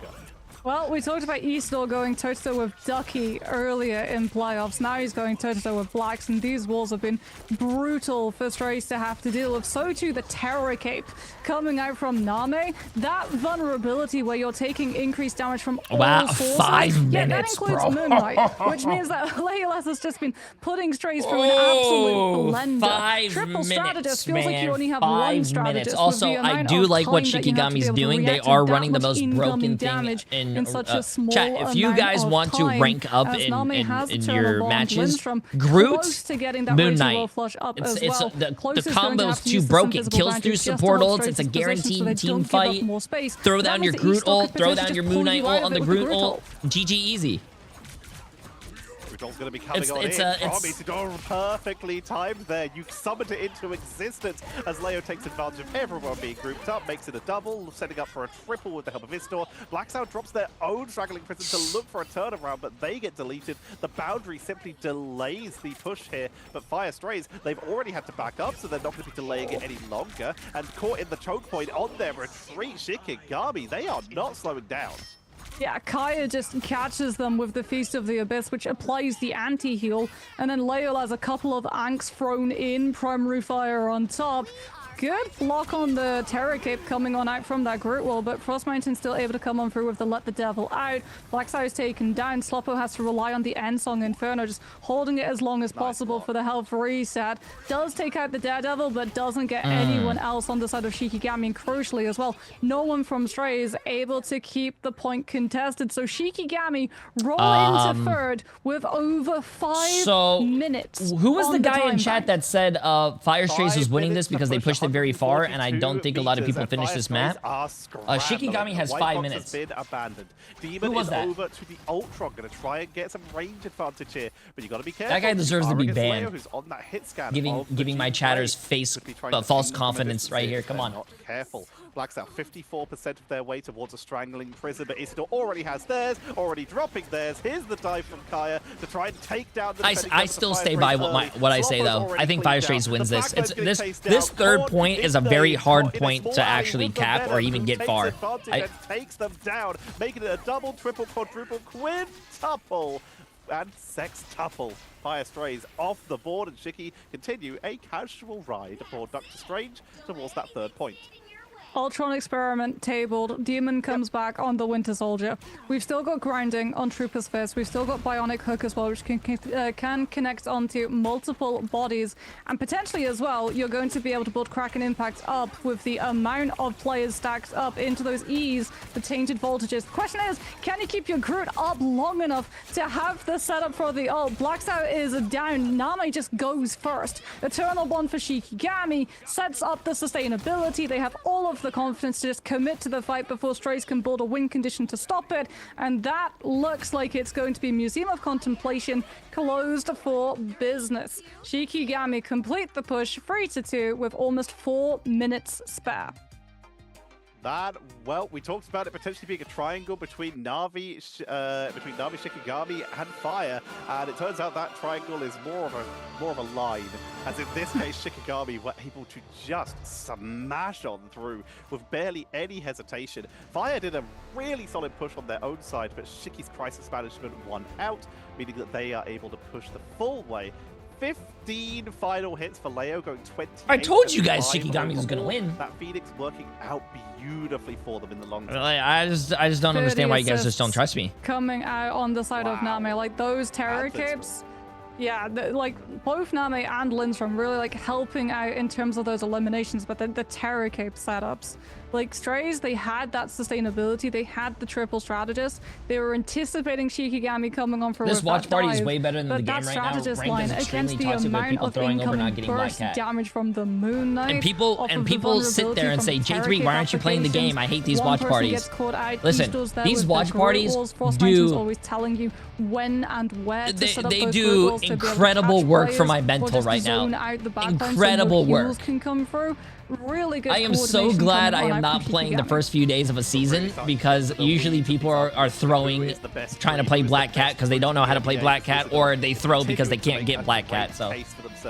[SPEAKER 4] Well, we talked about Eastlaw going toe-to-toe with Ducky earlier in playoffs. Now he's going toe-to-toe with Blacks, and these walls have been brutal for Strays to have to deal with. So too the Terror Cape coming out from Name. That vulnerability where you're taking increased damage from all sources.
[SPEAKER 3] 5
[SPEAKER 4] yeah,
[SPEAKER 3] minutes,
[SPEAKER 4] that includes
[SPEAKER 3] bro.
[SPEAKER 4] Moonlight, which means that Legolas has just been putting Strays through an absolute blender.
[SPEAKER 3] 5
[SPEAKER 4] Triple
[SPEAKER 3] minutes,
[SPEAKER 4] strategist feels like you only have
[SPEAKER 3] 5
[SPEAKER 4] one
[SPEAKER 3] minutes.
[SPEAKER 4] strategist.
[SPEAKER 3] Also,
[SPEAKER 4] with the
[SPEAKER 3] I
[SPEAKER 4] amount
[SPEAKER 3] do
[SPEAKER 4] of
[SPEAKER 3] like what
[SPEAKER 4] time that you have to be
[SPEAKER 3] Shikigami's
[SPEAKER 4] able to
[SPEAKER 3] doing. They
[SPEAKER 4] react to
[SPEAKER 3] are
[SPEAKER 4] that
[SPEAKER 3] running the
[SPEAKER 4] much
[SPEAKER 3] most broken
[SPEAKER 4] incoming
[SPEAKER 3] thing
[SPEAKER 4] damage in such a small
[SPEAKER 3] chat, if you
[SPEAKER 4] amount
[SPEAKER 3] guys
[SPEAKER 4] of
[SPEAKER 3] want to
[SPEAKER 4] time,
[SPEAKER 3] rank up
[SPEAKER 4] as
[SPEAKER 3] in
[SPEAKER 4] Nami has
[SPEAKER 3] in
[SPEAKER 4] Eternal
[SPEAKER 3] your
[SPEAKER 4] Bond,
[SPEAKER 3] matches,
[SPEAKER 4] Lindstrom
[SPEAKER 3] Groot,
[SPEAKER 4] close to getting that
[SPEAKER 3] Moon
[SPEAKER 4] Razor
[SPEAKER 3] Knight.
[SPEAKER 4] Roll flush up
[SPEAKER 3] It's,
[SPEAKER 4] as well.
[SPEAKER 3] the
[SPEAKER 4] Close is going to
[SPEAKER 3] combo
[SPEAKER 4] have
[SPEAKER 3] is
[SPEAKER 4] to
[SPEAKER 3] too
[SPEAKER 4] use this
[SPEAKER 3] broken.
[SPEAKER 4] invisible
[SPEAKER 3] Kills
[SPEAKER 4] bandage
[SPEAKER 3] through
[SPEAKER 4] just to
[SPEAKER 3] support
[SPEAKER 4] hold
[SPEAKER 3] ults. It's a
[SPEAKER 4] Strays' position so
[SPEAKER 3] guaranteed
[SPEAKER 4] they
[SPEAKER 3] team
[SPEAKER 4] don't give up
[SPEAKER 3] fight.
[SPEAKER 4] more space.
[SPEAKER 3] Throw
[SPEAKER 4] That
[SPEAKER 3] down your
[SPEAKER 4] means
[SPEAKER 3] Groot
[SPEAKER 4] Eastlaw
[SPEAKER 3] ult.
[SPEAKER 4] could
[SPEAKER 3] Throw
[SPEAKER 4] potentially
[SPEAKER 3] down your
[SPEAKER 4] just
[SPEAKER 3] Moon
[SPEAKER 4] pull
[SPEAKER 3] Knight
[SPEAKER 4] you out
[SPEAKER 3] ult
[SPEAKER 4] of
[SPEAKER 3] on
[SPEAKER 4] it
[SPEAKER 3] the
[SPEAKER 4] with
[SPEAKER 3] Groot
[SPEAKER 4] Groot
[SPEAKER 3] ult. GG easy.
[SPEAKER 2] Groot's going to be coming
[SPEAKER 3] It's-
[SPEAKER 2] on
[SPEAKER 3] it's
[SPEAKER 2] in
[SPEAKER 3] a-
[SPEAKER 2] from
[SPEAKER 3] it's-
[SPEAKER 2] Isidore, perfectly timed there. You summoned it into existence as Leo takes advantage of everyone being grouped up, makes it a double, setting up for a triple with the help of Isidore. Blacksound drops their own straggling prison to look for a turnaround, but they get deleted. The boundary simply delays the push here, but Fire Strays, they've already had to back up, so they're not going to be delaying it any longer. And caught in the choke point on their retreat, Shikigami, they are not slowing down.
[SPEAKER 4] Yeah, Kaya just catches them with the Feast of the Abyss, which applies the anti-heal, and then Leol has a couple of Anks thrown in, Primary Fire on top. Good block on the Terror Cape coming on out from that Groot wall, but Frost Mountain still able to come on through with the Let the Devil Out. Blackstar is taken down. Sloppo has to rely on the End Song Inferno, just holding it as long as possible for the health reset. Does take out the Daredevil, but doesn't get anyone else on the side of Shikigami, and crucially as well, no one from Strays able to keep the point contested. So Shikigami roll into third with over 5 minutes.
[SPEAKER 3] Who was
[SPEAKER 4] on
[SPEAKER 3] the guy in
[SPEAKER 4] time
[SPEAKER 3] chat
[SPEAKER 4] bank.
[SPEAKER 3] that said Fire Strays was
[SPEAKER 2] 5
[SPEAKER 3] winning
[SPEAKER 2] minutes
[SPEAKER 3] this because
[SPEAKER 2] to
[SPEAKER 3] they
[SPEAKER 2] push
[SPEAKER 3] pushed it very far, and I don't think a lot of
[SPEAKER 2] 142
[SPEAKER 3] people
[SPEAKER 2] meters,
[SPEAKER 3] finished
[SPEAKER 2] and
[SPEAKER 3] this
[SPEAKER 2] Fire
[SPEAKER 3] map.
[SPEAKER 2] Strays are
[SPEAKER 3] Shikigami
[SPEAKER 2] scrambling.
[SPEAKER 3] has
[SPEAKER 2] White
[SPEAKER 3] 5
[SPEAKER 2] Fox
[SPEAKER 3] minutes.
[SPEAKER 2] Has been abandoned. Demon
[SPEAKER 3] Who was
[SPEAKER 2] is
[SPEAKER 3] that?
[SPEAKER 2] over to the Ultron, going to try and get some range advantage here, but you got to be careful.
[SPEAKER 3] That guy deserves to be
[SPEAKER 2] Arrogance Leo,
[SPEAKER 3] banned.
[SPEAKER 2] who's on that hit scan
[SPEAKER 3] Giving
[SPEAKER 2] of the
[SPEAKER 3] giving my
[SPEAKER 2] G
[SPEAKER 3] chatters
[SPEAKER 2] play,
[SPEAKER 3] face
[SPEAKER 2] could be trying to
[SPEAKER 3] false
[SPEAKER 2] gain some of
[SPEAKER 3] confidence
[SPEAKER 2] distance
[SPEAKER 3] right here.
[SPEAKER 2] if
[SPEAKER 3] Come
[SPEAKER 2] they're
[SPEAKER 3] on.
[SPEAKER 2] not careful. Blacks out 54% of their way towards a strangling prison, but Isidore already has theirs, already dropping theirs. Here's the dive from Kaya to try and take down the
[SPEAKER 3] I still stay by what I say though. I think Fire Strays wins this. This third point is a very hard point to actually cap or even get far.
[SPEAKER 2] Takes them down, making it a double, triple, quadruple, quintuple, and sextuple. Fire Strays off the board, and Shiki continue a casual ride for Dr. Strange towards that third point.
[SPEAKER 4] Ultron Experiment tabled. Demon comes back on the Winter Soldier. We've still got grinding on Trooper's Fist. We've still got Bionic Hook as well, which can connect onto multiple bodies. And potentially as well, you're going to be able to build Kraken Impact up with the amount of players stacked up into those E's, the tainted voltages. The question is, can you keep your Groot up long enough to have the setup for the ult? Black's out is down. Nami just goes first. Eternal Bond for Shikigami sets up the sustainability. They have all of the confidence to just commit to the fight before Strays can build a win condition to stop it, and that looks like it's going to be Museum of Contemplation closed for business. Shikigami complete the push 3-2 with almost 4 minutes spare.
[SPEAKER 2] That, well, we talked about it potentially being a triangle between Navi, Shikigami, and Fire, and it turns out that triangle is more of a line. As in this case, Shikigami were able to just smash on through with barely any hesitation. Fire did a really solid push on their own side, but Shiki's crisis management won out, meaning that they are able to push the full way. 15 final hits for Leo, going 20.
[SPEAKER 3] I told you guys Shikigami was gonna win.
[SPEAKER 2] That Phoenix working out beautifully for them in the long term.
[SPEAKER 3] I just don't understand why you guys just don't trust me.
[SPEAKER 4] Coming out on the side of Nami, like those terror capes. Yeah, like both Nami and Lindstrom really like helping out in terms of those eliminations, but the terror cape setups. Like Strays, they had that sustainability, they had the triple strategist, they were anticipating Shikigami coming on for
[SPEAKER 3] this watch party
[SPEAKER 4] dive,
[SPEAKER 3] is way better than the game right now.
[SPEAKER 4] Strategist line against the amount of incoming burst damage from the Moon Knight.
[SPEAKER 3] And people sit there and say, J3, why aren't you playing the game? I hate these watch parties. Listen, these watch parties do
[SPEAKER 4] always telling you when and where to set up
[SPEAKER 3] they
[SPEAKER 4] those
[SPEAKER 3] do
[SPEAKER 4] walls to be able to
[SPEAKER 3] incredible
[SPEAKER 4] catch
[SPEAKER 3] work for
[SPEAKER 4] players
[SPEAKER 3] my mental
[SPEAKER 4] or just
[SPEAKER 3] right now.
[SPEAKER 4] zone out the backline so
[SPEAKER 3] Incredible
[SPEAKER 4] more
[SPEAKER 3] work.
[SPEAKER 4] heals can come through. Really good.
[SPEAKER 3] I am so glad I am not playing the first few days of a season, because usually people are throwing, trying to play Black Cat because they don't know how to play Black Cat, or they throw because they can't get Black Cat. So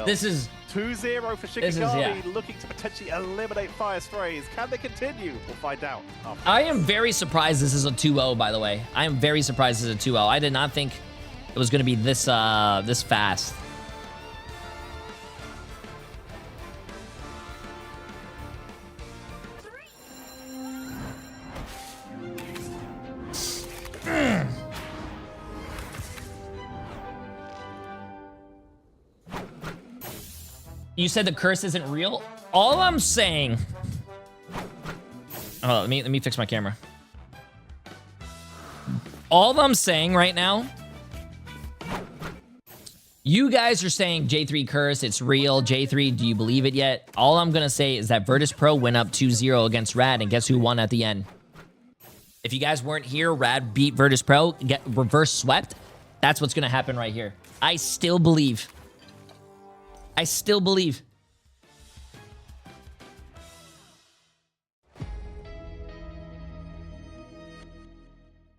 [SPEAKER 3] this is
[SPEAKER 2] 2-0 for Shikigami, looking to potentially eliminate Fire Strays. Can they continue? We'll find out.
[SPEAKER 3] I am very surprised this is a 2-0, by the way. I am very surprised this is a 2-0. I did not think it was going to be this this fast. You said the curse isn't real? All I'm saying... Oh, let me fix my camera. All I'm saying right now... You guys are saying J3 curse, it's real. J3, do you believe it yet? All I'm gonna say is that Virtus Pro went up 2-0 against Rad, and guess who won at the end? If you guys weren't here, Rad beat Virtus Pro, get reverse swept. That's what's gonna happen right here. I still believe. I still believe.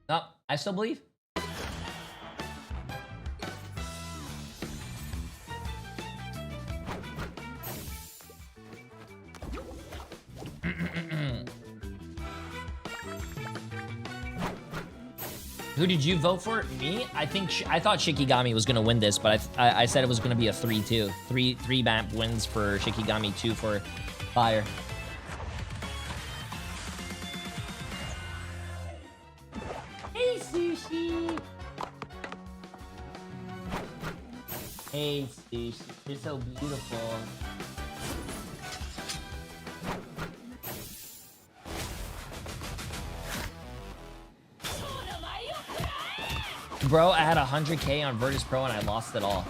[SPEAKER 3] No, I still believe. Who did you vote for? Me? I thought Shikigami was gonna win this, but I said it was gonna be a 3-2. Three map wins for Shikigami, 2 for Fire. Hey, Sushi. Hey, Sushi. You're so beautiful. Bro, I had 100K on Virtus Pro and I lost it all.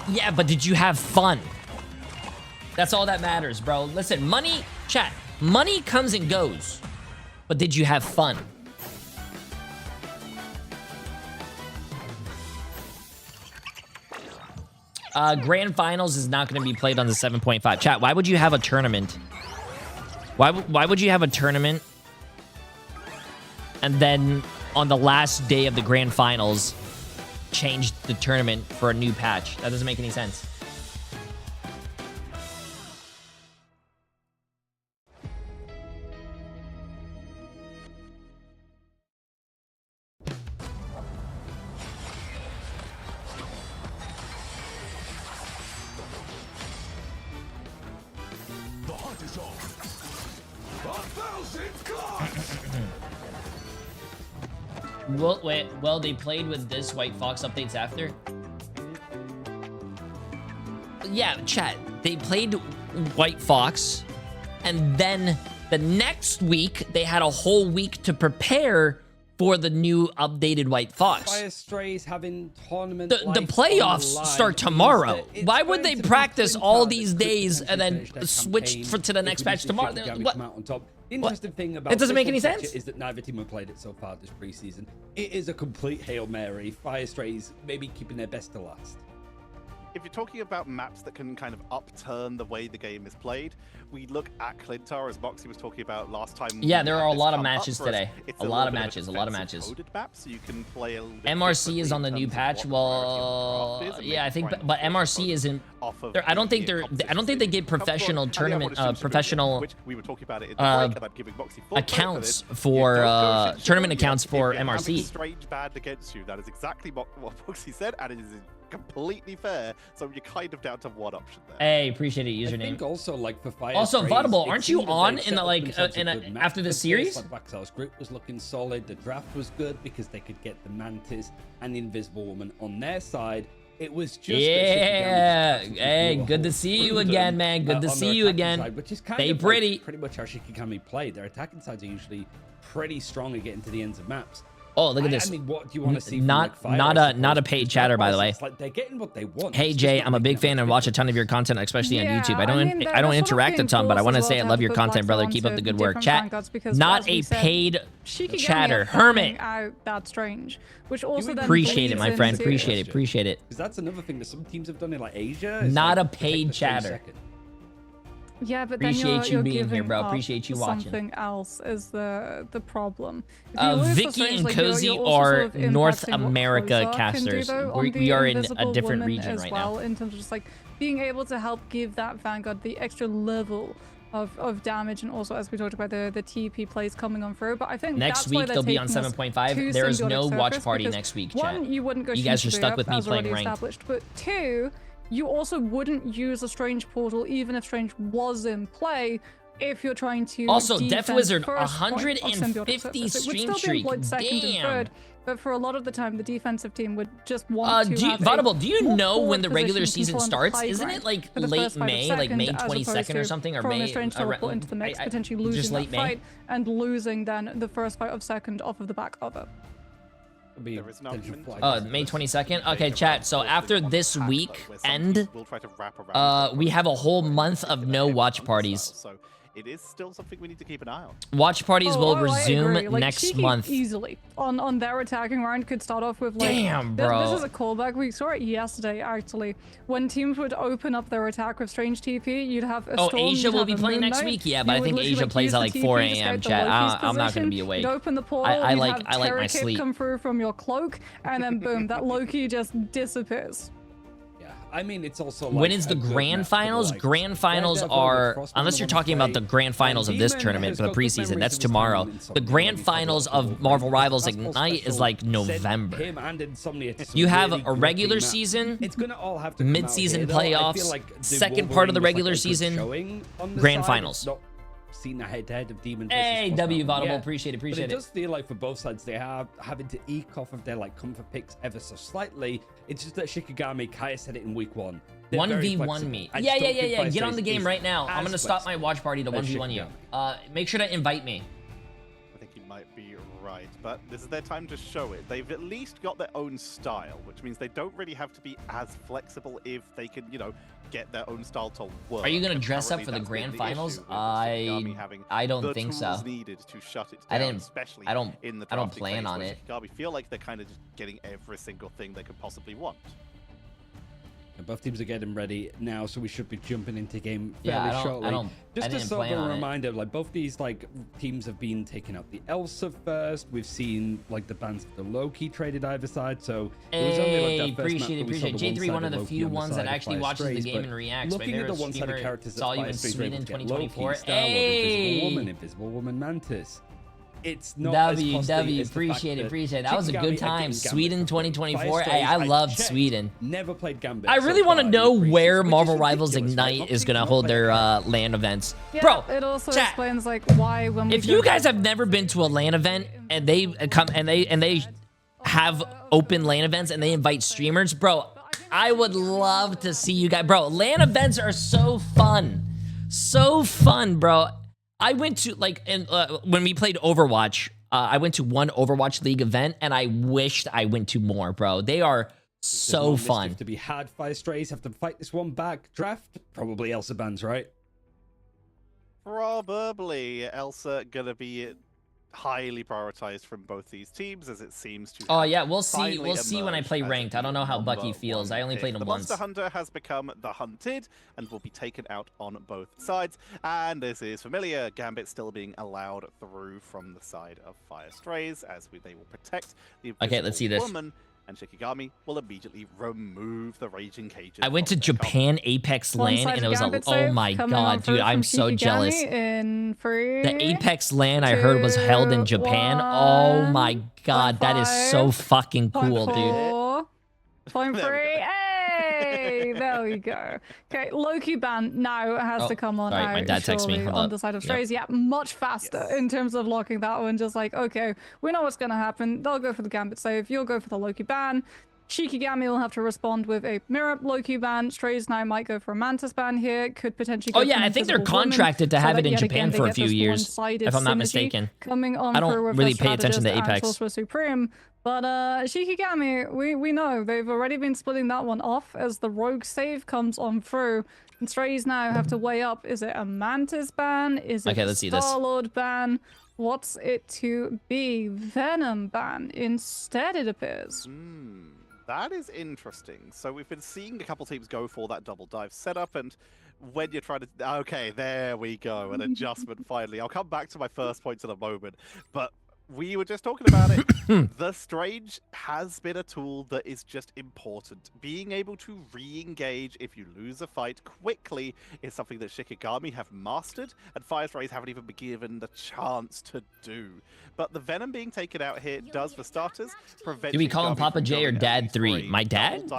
[SPEAKER 3] Yeah, but did you have fun? That's all that matters, bro. Listen, money, chat, money comes and goes. But did you have fun? Grand Finals is not going to be played on the 7.5. Chat, why would you have a tournament? Why would you have a tournament and then on the last day of the Grand Finals change the tournament for a new patch? That doesn't make any sense. Well, they played with this White Fox updates after. Yeah, chat. They played White Fox, and then the next week they had a whole week to prepare for the new updated White Fox.
[SPEAKER 1] Fire Strays having tournament.
[SPEAKER 3] The playoffs start tomorrow. Why would they practice all these days and then switch to the next patch tomorrow?
[SPEAKER 1] The interesting thing about
[SPEAKER 3] it doesn't make any sense
[SPEAKER 1] is that neither team have played it so far this preseason. It is a complete Hail Mary. Fire Strays maybe keeping their best to last.
[SPEAKER 2] If you're talking about maps that can kind of upturn the way the game is played, we look at Clintar, as Moxie was talking about last time.
[SPEAKER 3] Yeah, there are a lot of matches today. A lot of matches.
[SPEAKER 2] Map, so you can play a little bit
[SPEAKER 3] MRC is on the new patch. Well, yeah, I think, but MRC isn't. I don't think they get professional tournament, professional accounts for tournament accounts for MRC.
[SPEAKER 2] Strange bad against you. That is exactly what Moxie said, and it is completely fair. So you're kind of down to one option there.
[SPEAKER 3] Hey, appreciate it, username.
[SPEAKER 1] I think also like for Fire
[SPEAKER 3] also
[SPEAKER 1] Strays,
[SPEAKER 3] Vodable, aren't you on in the like after the series?
[SPEAKER 1] Like Waxel's group was looking solid. The draft was good because they could get the Mantis and the Invisible Woman on their side. It was just
[SPEAKER 3] hey, good to see you again, man. Good to see you again.
[SPEAKER 1] Side, which is kind
[SPEAKER 3] Stay
[SPEAKER 1] of
[SPEAKER 3] pretty.
[SPEAKER 1] Like pretty much how Shikigami played. Their attacking sides are usually pretty strong at getting to the ends of maps.
[SPEAKER 3] Oh, look at this.
[SPEAKER 1] I mean, what do you want to see?
[SPEAKER 3] Not a paid chatter, by the way.
[SPEAKER 1] Like they're getting what they want.
[SPEAKER 3] Hey Jay, I'm a big fan and watch a ton of your content, especially on YouTube. I don't interact a ton, but I want to say I love your content, brother. Keep up the good work. Chat, not a paid chatter. Hermit.
[SPEAKER 4] That's strange. Which also then
[SPEAKER 3] appreciate it, my friend. Appreciate it.
[SPEAKER 1] Because that's another thing that some teams have done in like Asia.
[SPEAKER 3] Not a paid chatter.
[SPEAKER 4] Yeah, but then
[SPEAKER 3] appreciate
[SPEAKER 4] you're
[SPEAKER 3] you being
[SPEAKER 4] giving
[SPEAKER 3] here, bro.
[SPEAKER 4] up
[SPEAKER 3] Appreciate you watching.
[SPEAKER 4] Something else is the problem.
[SPEAKER 3] Vicky and Cozy are North America casters. We are in a different region right now.
[SPEAKER 4] In terms of just like being able to help give that Vanguard the extra level of damage, and also as we talked about the TP plays coming on through. But I think
[SPEAKER 3] next week they'll be on 7.5. There is no watch party next week, chat.
[SPEAKER 4] One, you wouldn't go.
[SPEAKER 3] You guys are stuck with me playing ranked.
[SPEAKER 4] But two, you also wouldn't use a Strange portal even if Strange was in play if you're trying to
[SPEAKER 3] also Death Wizard 150 stream streak. Damn.
[SPEAKER 4] But for a lot of the time, the defensive team would just want to have
[SPEAKER 3] Vodable, do you know when the regular season starts? Isn't it like late May, like May 22nd or something, or May?
[SPEAKER 4] Strange teleport into the mix, potentially losing that fight and losing then the first fight of second off of the back of it.
[SPEAKER 3] May 22nd. Okay, chat. So after this week end, we have a whole month of no watch parties.
[SPEAKER 2] So it is still something we need to keep an eye on.
[SPEAKER 3] Watch parties will resume next month.
[SPEAKER 4] Easily on their attacking round could start off with like,
[SPEAKER 3] damn, bro.
[SPEAKER 4] This is a callback. We saw it yesterday actually. When teams would open up their attack with Strange TP, you'd have a Storm,
[SPEAKER 3] Asia will be playing next week. Yeah, but I think Asia plays at like 4 a.m. Chat. I'm not gonna be awake.
[SPEAKER 4] You'd open the portal.
[SPEAKER 3] I like my sleep.
[SPEAKER 4] Come through from your cloak, and then boom, that Loki just disappears.
[SPEAKER 1] I mean, it's also like
[SPEAKER 3] when is the grand finals? Grand finals are, unless you're talking about the grand finals of this tournament for the preseason, that's tomorrow. The grand finals of Marvel Rivals Ignite is like November. You have a regular season, mid-season playoffs, second part of the regular season, grand finals.
[SPEAKER 1] Seen a head-to-head of Demon.
[SPEAKER 3] Hey, W Vodable, appreciate it.
[SPEAKER 1] But it does feel like for both sides they are having to eke off of their like comfort picks ever so slightly. It's just that Shikigami, Kaya said it in week 1.
[SPEAKER 3] 1v1 me. Yeah. Get on the game right now. I'm gonna stop my watch party to 1v1 you. Make sure to invite me.
[SPEAKER 2] I think you might be right, but this is their time to show it. They've at least got their own style, which means they don't really have to be as flexible if they can, you know, get their own style to work.
[SPEAKER 3] Are you gonna dress up for the grand finals? I don't think so.
[SPEAKER 2] Needed to shut it down,
[SPEAKER 3] I didn't.
[SPEAKER 2] especially
[SPEAKER 3] I don't plan
[SPEAKER 2] phase
[SPEAKER 3] on it.
[SPEAKER 2] Shikigami feel like they're kind of just getting every single thing they could possibly want.
[SPEAKER 1] Both teams are getting ready now, so we should be jumping into game fairly shortly. Just a sort of a reminder, like both these like teams have been taking out the Elsa first. We've seen like the bans of the Loki traded either side, so it was only like that first
[SPEAKER 3] appreciate Jay3, one of the few ones that actually watches the game and reacts.
[SPEAKER 1] Looking at the one-sided characters that
[SPEAKER 3] saw you in Sweden 2024.
[SPEAKER 1] Invisible Woman Mantis. It's not
[SPEAKER 3] W, appreciate it. That was a good time. Sweden 2024. Hey, I loved Sweden.
[SPEAKER 1] Never played Gambit.
[SPEAKER 3] I really want to know where Marvel Rivals Ignite is gonna hold their LAN events, bro.
[SPEAKER 4] It also explains like why when
[SPEAKER 3] if you guys have never been to a LAN event and they come and they have open LAN events and they invite streamers, bro, I would love to see you guys, bro. LAN events are so fun, bro. I went to like when we played Overwatch, I went to one Overwatch League event and I wished I went to more, bro. They are so fun.
[SPEAKER 1] To be had, Fire Strays have to fight this one back. Draft, probably Elsa bans, right?
[SPEAKER 2] Probably Elsa gonna be highly prioritized from both these teams, as it seems to.
[SPEAKER 3] Oh yeah, we'll see. We'll see when I play ranked. I don't know how Bucky feels. I only played him once.
[SPEAKER 2] The Monster Hunter has become the hunted and will be taken out on both sides. And this is familiar. Gambit still being allowed through from the side of Fire Strays, as they will protect the
[SPEAKER 3] let's see this.
[SPEAKER 2] Woman. And Shikigami will immediately remove the raging cages.
[SPEAKER 3] I went to Japan Apex LAN and it was oh my god, dude, I'm so jealous. The Apex LAN I heard was held in Japan. Oh my god, that is so fucking cool, dude.
[SPEAKER 4] Point 3. Hey, there we go. Okay, Loki ban now has to come on out.
[SPEAKER 3] My dad texted me
[SPEAKER 4] on the side of Strays. Yeah, much faster in terms of locking that one. Just like, okay, we know what's going to happen. They'll go for the Gambit save. You'll go for the Loki ban. Shikigami will have to respond with a mirror Loki ban. Strays now might go for a Mantis ban here. Could potentially go
[SPEAKER 3] I think they're contracted to have it in Japan for a few years, if I'm not mistaken.
[SPEAKER 4] Coming on
[SPEAKER 3] I don't really pay attention to Apex.
[SPEAKER 4] Supreme. But Shikigami, we know they've already been splitting that one off as the rogue save comes on through. And Strays now have to weigh up, is it a Mantis ban? Is it a Star-Lord ban? What's it to be? Venom ban instead, it appears.
[SPEAKER 2] That is interesting. So we've been seeing a couple teams go for that double dive setup, and when you're trying to... Okay, there we go, an adjustment finally. I'll come back to my first point in a moment, but we were just talking about it. The Strange has been a tool that is just important. Being able to re-engage if you lose a fight quickly is something that Shikigami have mastered, and Fire Strays haven't even been given the chance to do. But the Venom being taken out here does, for starters, prevent...
[SPEAKER 3] Do we call him Papa J or Dad 3? My dad?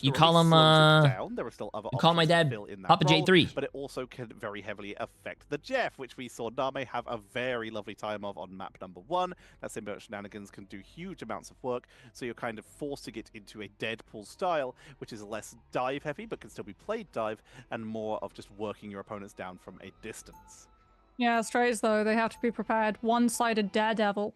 [SPEAKER 3] You call him,
[SPEAKER 2] There are still other
[SPEAKER 3] you call my dad Papa J3.
[SPEAKER 2] But it also can very heavily affect the Jeff, which we saw Name have a very lovely time of on map number 1. That Symbiote Shenanigans can do huge amounts of work, so you're kind of forcing it into a Deadpool style, which is less dive heavy, but can still be played dive, and more of just working your opponents down from a distance.
[SPEAKER 4] Yeah, Strays though, they have to be prepared. One-sided Daredevil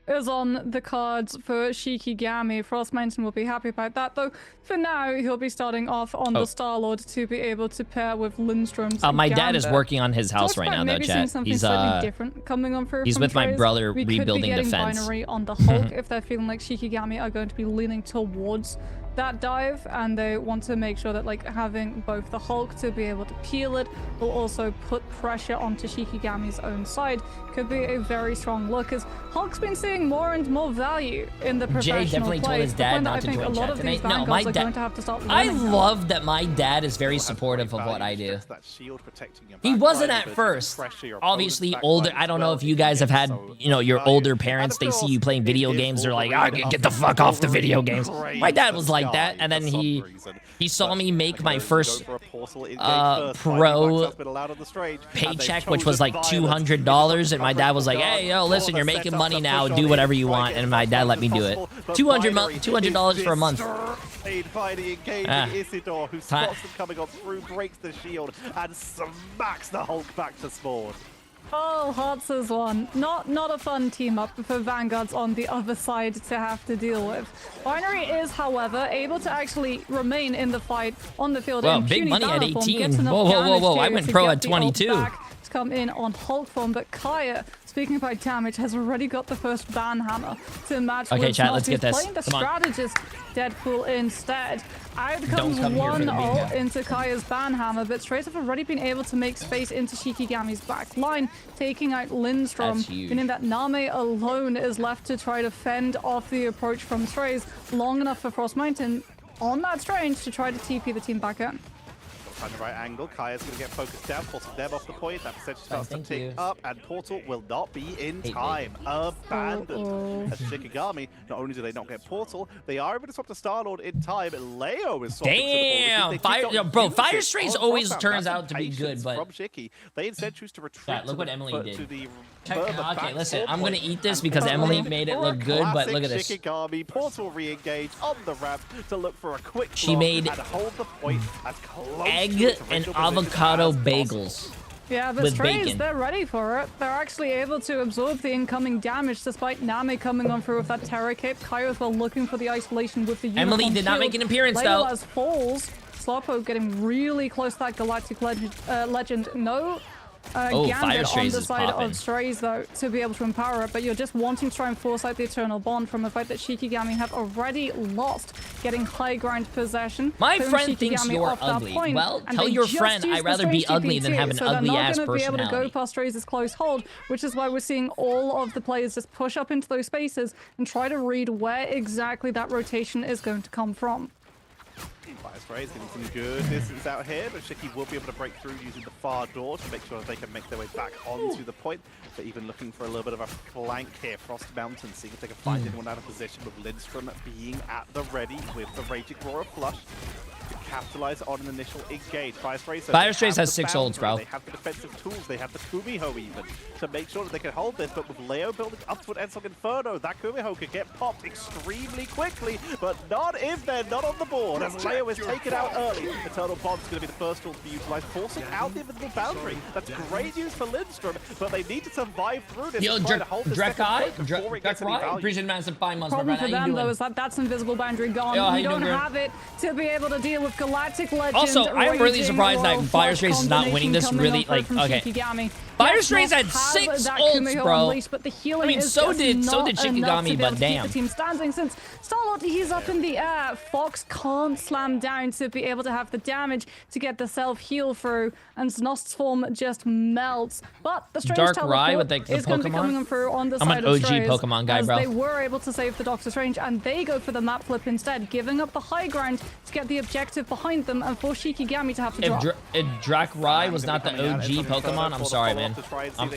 [SPEAKER 4] is on the cards for Shikigami. Frost Mountain will be happy about that, though. For now, he'll be starting off on the Star-Lord to be able to pair with Lindstrom's
[SPEAKER 3] my dad is working on his house right now, though, chat. He's
[SPEAKER 4] different coming on through.
[SPEAKER 3] He's with my brother rebuilding defense.
[SPEAKER 4] Binary on the Hulk if they're feeling like Shikigami are going to be leaning towards that dive, and they want to make sure that like having both the Hulk to be able to peel it will also put pressure onto Shikigami's own side. Could be a very strong look, as Hulk's been seeing more and more value in the professional
[SPEAKER 3] Jay definitely told his dad not to join chat tonight. No, my dad. I love that my dad is very supportive of what I do. He wasn't at first. Obviously older. I don't know if you guys have had, your older parents. They see you playing video games. They're like, get the fuck off the video games. My dad was like that, and then he saw me make my first pro paycheck, which was like $200, and my dad was like, hey, yo, listen, you're making money now, do whatever you want, and my dad let me do it. $200 for a month.
[SPEAKER 2] Isidore, who spots them coming on through, breaks the shield, and smacks the Hulk back to spawn.
[SPEAKER 4] Oh, Hearts is one. Not a fun team up for Vanguards on the other side to have to deal with. Binary is, however, able to actually remain in the fight on the field.
[SPEAKER 3] Well, big money at 18. Whoa. I went pro at 22.
[SPEAKER 4] come in on Hulk form, but Kaya, speaking about damage, has already got the first ban hammer to match
[SPEAKER 3] Okay,
[SPEAKER 4] with
[SPEAKER 3] chat,
[SPEAKER 4] Snoss,
[SPEAKER 3] let's get
[SPEAKER 4] who's
[SPEAKER 3] this.
[SPEAKER 4] playing the
[SPEAKER 3] Come on.
[SPEAKER 4] strategist Deadpool instead. Out comes
[SPEAKER 3] come here for
[SPEAKER 4] one
[SPEAKER 3] the
[SPEAKER 4] ult
[SPEAKER 3] bingo.
[SPEAKER 4] into Kaya's ban hammer, but Strays have already been able to make space into Shikigami's back line, taking out Lindstrom,
[SPEAKER 3] That's huge.
[SPEAKER 4] meaning that Name alone is left to try to fend off the approach from Strays long enough for Frost Mountain on that Strange to try to TP the team back in.
[SPEAKER 2] Find the right angle. Kaya's going to get focused down, forcing them off the point. That percentage starts to
[SPEAKER 3] thank
[SPEAKER 2] tick
[SPEAKER 3] you.
[SPEAKER 2] up, and Portal will not be in
[SPEAKER 3] Hate
[SPEAKER 2] time. Abandoned. As Shikigami, not only do they not get Portal, they are able to swap to Star-Lord in time. Leo is swapping
[SPEAKER 3] Damn!
[SPEAKER 2] to the ball.
[SPEAKER 3] Fire, yo, bro, Fire
[SPEAKER 2] Strays
[SPEAKER 3] Strays always turns out to be good, but...
[SPEAKER 2] From Shiki. They instead choose to retreat
[SPEAKER 3] Chat, look
[SPEAKER 2] to
[SPEAKER 3] what
[SPEAKER 2] the,
[SPEAKER 3] Emily did.
[SPEAKER 2] to the
[SPEAKER 3] Okay,
[SPEAKER 2] back
[SPEAKER 3] listen, I'm
[SPEAKER 2] point.
[SPEAKER 3] gonna eat this
[SPEAKER 2] And
[SPEAKER 3] because Emily
[SPEAKER 2] Portal
[SPEAKER 3] made it
[SPEAKER 2] for a
[SPEAKER 3] look good, but look at
[SPEAKER 2] classic
[SPEAKER 3] this.
[SPEAKER 2] Shikigami, Portal re-engage on the ramp to look for a quick
[SPEAKER 3] She
[SPEAKER 2] block
[SPEAKER 3] made
[SPEAKER 2] and hold the point as close
[SPEAKER 3] egg
[SPEAKER 2] to its
[SPEAKER 3] and
[SPEAKER 2] original position
[SPEAKER 3] avocado
[SPEAKER 2] as
[SPEAKER 3] bagels.
[SPEAKER 2] possible.
[SPEAKER 4] Yeah, but
[SPEAKER 3] with
[SPEAKER 4] Strays,
[SPEAKER 3] bacon.
[SPEAKER 4] they're ready for it. They're actually able to absorb the incoming damage despite Nami coming on through with that Terror Cape. Kaya as well looking for the isolation with the uniform
[SPEAKER 3] Emily did not make an appearance, though.
[SPEAKER 4] Legolas falls. Slowpoke getting really close to that Galactic Legend. No
[SPEAKER 3] Oh, Fire
[SPEAKER 4] Gambit on
[SPEAKER 3] Strays
[SPEAKER 4] the
[SPEAKER 3] is
[SPEAKER 4] side
[SPEAKER 3] popping.
[SPEAKER 4] of Strays, though, to be able to empower it, but you're just wanting to try and force out the Eternal Bond from a fight that Shikigami have already lost, getting high ground possession.
[SPEAKER 3] My
[SPEAKER 4] putting
[SPEAKER 3] friend thinks
[SPEAKER 4] Shikigami
[SPEAKER 3] you're
[SPEAKER 4] off that
[SPEAKER 3] ugly.
[SPEAKER 4] point,
[SPEAKER 3] Well,
[SPEAKER 4] and
[SPEAKER 3] tell
[SPEAKER 4] they
[SPEAKER 3] your
[SPEAKER 4] just
[SPEAKER 3] friend
[SPEAKER 4] used
[SPEAKER 3] I'd
[SPEAKER 4] the
[SPEAKER 3] rather be
[SPEAKER 4] Strange
[SPEAKER 3] ugly than
[SPEAKER 4] TP2,
[SPEAKER 3] have an
[SPEAKER 4] so they're
[SPEAKER 3] ugly-ass
[SPEAKER 4] not going to be able to go
[SPEAKER 3] personality.
[SPEAKER 4] past Strays' close hold, which is why we're seeing all of the players just push up into those spaces and try to read where exactly that rotation is going to come from.
[SPEAKER 2] Fire Strays getting some good distance out here, but Shiki will be able to break through using the far door to make sure that they can make their way back onto the point. But even looking for a little bit of a flank here, Frost Mountain, seeing if they can find anyone out of position, with Lindstrom being at the ready with the Raging Roar of Flush to capitalize on an initial engage. Fire Strays
[SPEAKER 3] has 6 ults, bro.
[SPEAKER 2] They have the defensive tools, they have the Kumiho even, to make sure that they can hold this, but with Leo building up to an Ensong Inferno, that Kumiho could get popped extremely quickly, but not if they're not on the board, as Leo is taken out early. Eternal Bond's going to be the first tool to be utilized, forcing out the invisible boundary. That's great news for Lindstrom, but they need to survive through this.
[SPEAKER 3] Yo,
[SPEAKER 2] and try to hold this second point before it gets any value.
[SPEAKER 3] appreciate massive 5 months, my
[SPEAKER 4] Problem
[SPEAKER 3] friend.
[SPEAKER 4] for
[SPEAKER 3] How you
[SPEAKER 4] them, though,
[SPEAKER 3] doing?
[SPEAKER 4] is that that's invisible boundary gone.
[SPEAKER 3] Yo, how
[SPEAKER 4] you
[SPEAKER 3] you
[SPEAKER 4] don't
[SPEAKER 3] doing, girl?
[SPEAKER 4] have it to be able to deal with Galactic Legend.
[SPEAKER 3] Also, I'm really
[SPEAKER 4] Raging
[SPEAKER 3] surprised that
[SPEAKER 4] Roar
[SPEAKER 3] Fire
[SPEAKER 4] Flush
[SPEAKER 3] Strays is not winning this
[SPEAKER 4] combination
[SPEAKER 3] really,
[SPEAKER 4] coming on
[SPEAKER 3] like,
[SPEAKER 4] from
[SPEAKER 3] okay.
[SPEAKER 4] Shikigami.
[SPEAKER 3] Fire
[SPEAKER 4] Yes,
[SPEAKER 3] Strays had
[SPEAKER 4] Snoss
[SPEAKER 3] 6
[SPEAKER 4] has that
[SPEAKER 3] ults,
[SPEAKER 4] Kumiho
[SPEAKER 3] bro.
[SPEAKER 4] unleashed, but the healing
[SPEAKER 3] I mean,
[SPEAKER 4] is
[SPEAKER 3] so
[SPEAKER 4] just
[SPEAKER 3] did
[SPEAKER 4] not
[SPEAKER 3] Shikigami,
[SPEAKER 4] enough to be able
[SPEAKER 3] but
[SPEAKER 4] to keep
[SPEAKER 3] damn.
[SPEAKER 4] the team standing, since Starlord, he's up in the air. Fox can't slam down to be able to have the damage to get the self-heal through, and Snost's form just melts. But the Strange
[SPEAKER 3] Dark
[SPEAKER 4] teleport
[SPEAKER 3] Rye with the
[SPEAKER 4] is going to be
[SPEAKER 3] Pokemon?
[SPEAKER 4] coming through on the
[SPEAKER 3] I'm
[SPEAKER 4] side
[SPEAKER 3] an
[SPEAKER 4] of
[SPEAKER 3] OG
[SPEAKER 4] Strays,
[SPEAKER 3] Pokemon guy,
[SPEAKER 4] as
[SPEAKER 3] bro.
[SPEAKER 4] they were able to save the Doctor Strange, and they go for the map flip instead, giving up the high ground to get the objective behind them and for Shikigami to have to drop.
[SPEAKER 3] If Drakrai was not the OG Pokemon, I'm sorry, man.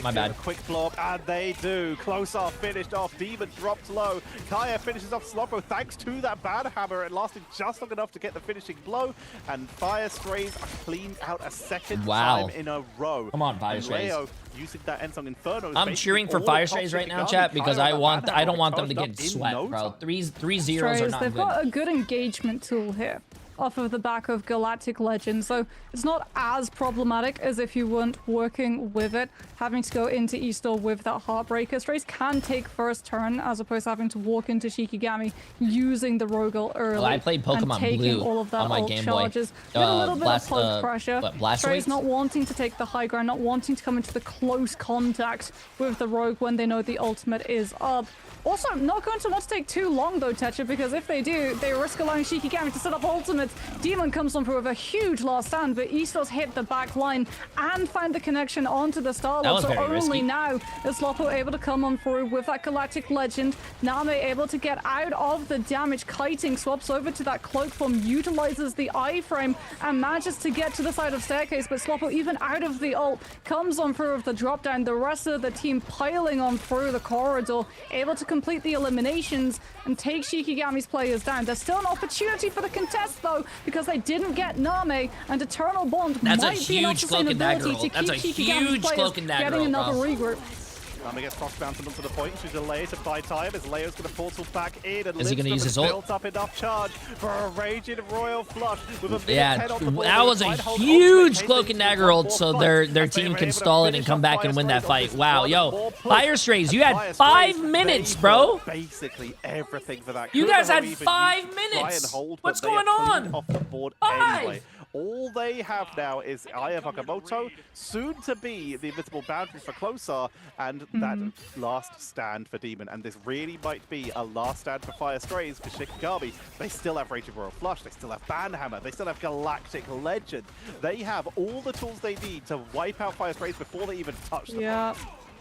[SPEAKER 3] My bad.
[SPEAKER 2] Quick block, and they do. Close off, finished off. Demon dropped low. Kaya finishes off Sloppo thanks to that bad hammer. It lasted just long enough to get the finishing blow, and Fire Strays are cleaned out a second time in a row.
[SPEAKER 3] Come on, Fire
[SPEAKER 2] And
[SPEAKER 3] Strays.
[SPEAKER 2] Leo using that Ensong Inferno. is
[SPEAKER 3] I'm
[SPEAKER 2] basically
[SPEAKER 3] cheering for
[SPEAKER 2] all
[SPEAKER 3] Fire
[SPEAKER 2] it costs
[SPEAKER 3] Strays right now,
[SPEAKER 2] Shikigami.
[SPEAKER 3] chat, because
[SPEAKER 2] Kaya
[SPEAKER 3] I
[SPEAKER 2] with that
[SPEAKER 3] don't
[SPEAKER 2] hammer
[SPEAKER 3] want them to
[SPEAKER 2] charged
[SPEAKER 3] get
[SPEAKER 2] up in
[SPEAKER 3] swept,
[SPEAKER 2] no
[SPEAKER 3] bro.
[SPEAKER 2] time.
[SPEAKER 3] Three zeros are
[SPEAKER 4] Strays,
[SPEAKER 3] not
[SPEAKER 4] they've
[SPEAKER 3] good.
[SPEAKER 4] got a good engagement tool here off of the back of Galactic Legend, so it's not as problematic as if you weren't working with it, having to go into Eastall with that Heartbreaker. Strays can take first turn as opposed to having to walk into Shikigami using the Rogel early.
[SPEAKER 3] Well, I played Pokemon
[SPEAKER 4] and taking
[SPEAKER 3] Blue
[SPEAKER 4] all of that
[SPEAKER 3] on my
[SPEAKER 4] ult
[SPEAKER 3] Game Boy.
[SPEAKER 4] charges. With a little bit
[SPEAKER 3] Blast-
[SPEAKER 4] of poke pressure.
[SPEAKER 3] Blastoise?
[SPEAKER 4] Strays not wanting to take the high ground, not wanting to come into the close contact with the Rogue when they know the ultimate is up. Also, not going to want to take too long though, Tetra, because if they do, they risk allowing Shikigami to set up ultimate. Demon comes on for with a huge last stand, but Eastos hit the back line and find the connection onto the Starlord. So only
[SPEAKER 3] risky.
[SPEAKER 4] now is Loppo able to come on through with that Galactic Legend. Name able to get out of the damage. Kiting swaps over to that cloak form, utilizes the iframe and manages to get to the side of staircase, but Sloppo, even out of the ult, comes on through with the drop down. The rest of the team piling on through the corridor, able to complete the eliminations and take Shikigami's players down. There's still an opportunity for the contest though, because they didn't get Name, and Eternal Bond
[SPEAKER 3] That's a
[SPEAKER 4] might be enough
[SPEAKER 3] huge Cloak and Dagger
[SPEAKER 4] sustainability to
[SPEAKER 3] ult. That's a
[SPEAKER 4] keep Shikigami's
[SPEAKER 3] huge
[SPEAKER 4] players
[SPEAKER 3] Cloak and Dagger
[SPEAKER 4] getting
[SPEAKER 3] ult,
[SPEAKER 4] another
[SPEAKER 3] bro.
[SPEAKER 4] regroup.
[SPEAKER 2] Nami gets Frost bouncing onto the point. She's a Leia to buy time as Leo's going to portal back in. And
[SPEAKER 3] Is he gonna use his ult?
[SPEAKER 2] built up enough charge for a raging royal flush with a minute
[SPEAKER 3] Yeah,
[SPEAKER 2] 10 on the board.
[SPEAKER 3] that was a
[SPEAKER 2] Try to hold
[SPEAKER 3] huge
[SPEAKER 2] ultimate
[SPEAKER 3] Cloak
[SPEAKER 2] case
[SPEAKER 3] and
[SPEAKER 2] they
[SPEAKER 3] Dagger
[SPEAKER 2] can
[SPEAKER 3] ult,
[SPEAKER 2] one
[SPEAKER 3] so
[SPEAKER 2] more
[SPEAKER 3] their
[SPEAKER 2] fight, as they
[SPEAKER 3] team
[SPEAKER 2] were
[SPEAKER 3] can
[SPEAKER 2] able to
[SPEAKER 3] stall it and
[SPEAKER 2] finish
[SPEAKER 3] come
[SPEAKER 2] off
[SPEAKER 3] back
[SPEAKER 2] Fire
[SPEAKER 3] and win that
[SPEAKER 2] Strays on
[SPEAKER 3] fight.
[SPEAKER 2] this
[SPEAKER 3] Wow,
[SPEAKER 2] one
[SPEAKER 3] yo,
[SPEAKER 2] more push.
[SPEAKER 3] Fire Strays, you
[SPEAKER 2] And
[SPEAKER 3] had
[SPEAKER 2] Fire
[SPEAKER 3] 5
[SPEAKER 2] Strays,
[SPEAKER 3] minutes,
[SPEAKER 2] they
[SPEAKER 3] bro.
[SPEAKER 2] were basically everything for that.
[SPEAKER 3] You
[SPEAKER 2] Could
[SPEAKER 3] guys
[SPEAKER 2] have
[SPEAKER 3] had
[SPEAKER 2] even
[SPEAKER 3] 5
[SPEAKER 2] used to try
[SPEAKER 3] minutes.
[SPEAKER 2] and hold,
[SPEAKER 3] What's
[SPEAKER 2] but they
[SPEAKER 3] going
[SPEAKER 2] are cleaned
[SPEAKER 3] on?
[SPEAKER 2] off the board
[SPEAKER 3] 5.
[SPEAKER 2] anyway. All they have now is Aya Wakamoto, soon to be the invisible boundary for Closer, and that last stand for Demon. And this really might be a last stand for Fire Strays for Shikigami. They still have Raging Royal Flush, they still have Banhammer, they still have Galactic Legend. They have all the tools they need to wipe out Fire Strays before they even touch them.
[SPEAKER 4] Yeah.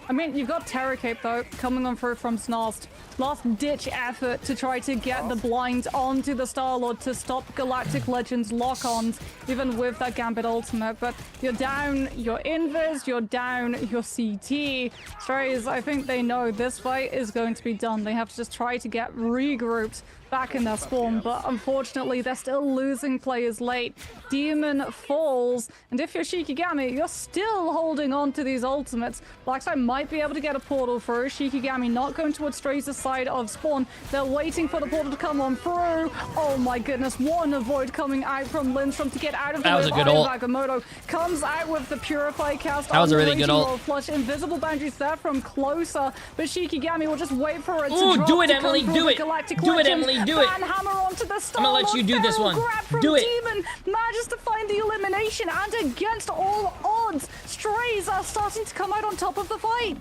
[SPEAKER 4] I mean, you've got Terror Cape, though, coming on through from Snarst. Last-ditch effort to try to get the blind onto the Star-Lord to stop Galactic Legend's lock-ons, even with that Gambit ultimate. But you're down your Invis, you're down your CT. Strays, I think they know this fight is going to be done. They have to just try to get regrouped back in their spawn, but unfortunately they're still losing players late. Demon falls, and if you're Shikigami, you're still holding on to these ultimates. Blackside might be able to get a portal through. Shikigami not going towards Strays' side of spawn. They're waiting for the portal to come on through. Oh my goodness, what a void coming out from Lindstrom to get out of the way.
[SPEAKER 3] That was a good ult.
[SPEAKER 4] Wakamoto comes out with the Purify cast.
[SPEAKER 3] That was a really good ult.
[SPEAKER 4] Flush. Invisible boundaries there from Closer, but Shikigami will just wait for it to
[SPEAKER 3] Ooh,
[SPEAKER 4] drop.
[SPEAKER 3] do it,
[SPEAKER 4] to
[SPEAKER 3] Emily,
[SPEAKER 4] come
[SPEAKER 3] do
[SPEAKER 4] through
[SPEAKER 3] it.
[SPEAKER 4] the Galactic
[SPEAKER 3] Do it,
[SPEAKER 4] Legend.
[SPEAKER 3] Emily, do it.
[SPEAKER 4] Hammer onto the Star.
[SPEAKER 3] I'm gonna let you do this one. Do it.
[SPEAKER 4] Demon manages to find the elimination, and against all odds, Strays are starting to come out on top of the fight.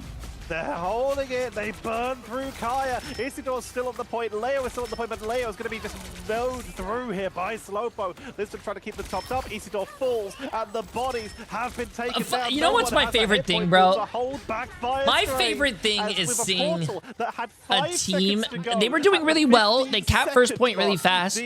[SPEAKER 2] They're holding it. They burn through Kaya. Isidor's still on the point. Leo is still on the point, but Leo's going to be just node through here by Slowpo. Liston trying to keep them topped up. Isidor falls, and the bodies have been taken down.
[SPEAKER 3] You know what's my favorite thing, bro? My favorite thing is seeing a team. They were doing really well. They capped first point really fast.